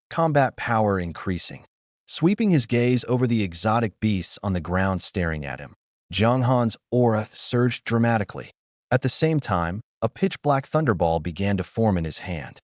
combat power increasing. Sweeping his gaze over the exotic beasts on the ground staring at him, Jiang Han's aura surged dramatically. At the same time, a pitch-black thunderball began to form in his hand.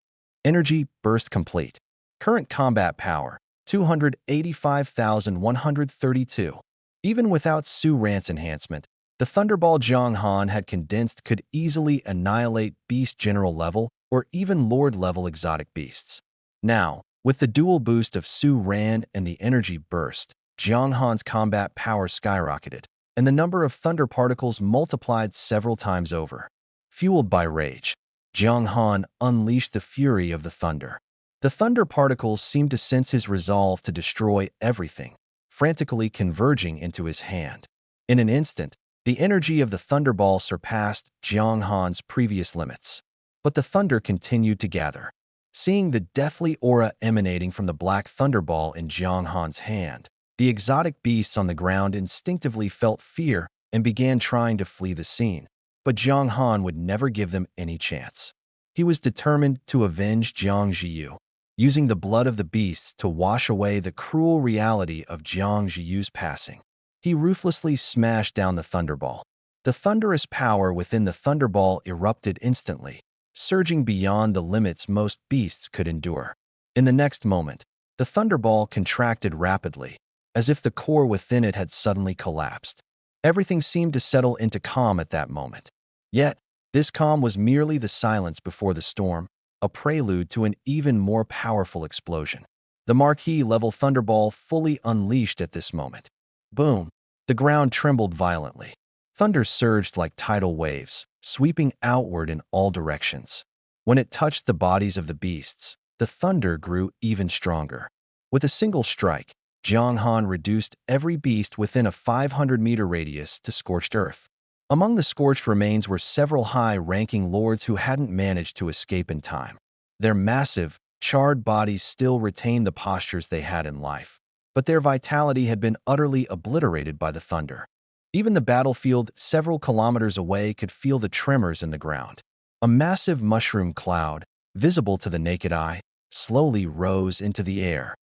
Energy burst complete. Current combat power, 285,132. Even without Su Rant's enhancement, The Thunderball Jiang Han had condensed could easily annihilate Beast General level or even Lord level exotic beasts. Now, with the dual boost of Su Ran and the energy burst, Jiang Han's combat power skyrocketed, and the number of thunder particles multiplied several times over. Fueled by rage, Jiang Han unleashed the fury of the thunder. The thunder particles seemed to sense his resolve to destroy everything, frantically converging into his hand. In an instant, the energy of the thunderball surpassed Jiang Han's previous limits. But the thunder continued to gather. Seeing the deathly aura emanating from the black thunderball in Jiang Han's hand, the exotic beasts on the ground instinctively felt fear and began trying to flee the scene. But Jiang Han would never give them any chance. He was determined to avenge Jiang Ziyu, using the blood of the beasts to wash away the cruel reality of Jiang Ziyu's passing. He ruthlessly smashed down the thunderball. The thunderous power within the thunderball erupted instantly, surging beyond the limits most beasts could endure. In the next moment, the thunderball contracted rapidly, as if the core within it had suddenly collapsed. Everything seemed to settle into calm at that moment. Yet, this calm was merely the silence before the storm, a prelude to an even more powerful explosion. The Marquis-level thunderball fully unleashed at this moment. Boom! The ground trembled violently. Thunder surged like tidal waves, sweeping outward in all directions. When it touched the bodies of the beasts, the thunder grew even stronger. With a single strike, Jiang Han reduced every beast within a 500-meter radius to scorched earth. Among the scorched remains were several high-ranking lords who hadn't managed to escape in time. Their massive, charred bodies still retained the postures they had in life, but their vitality had been utterly obliterated by the thunder. Even the battlefield several kilometers away could feel the tremors in the ground. A massive mushroom cloud, visible to the naked eye, slowly rose into the air,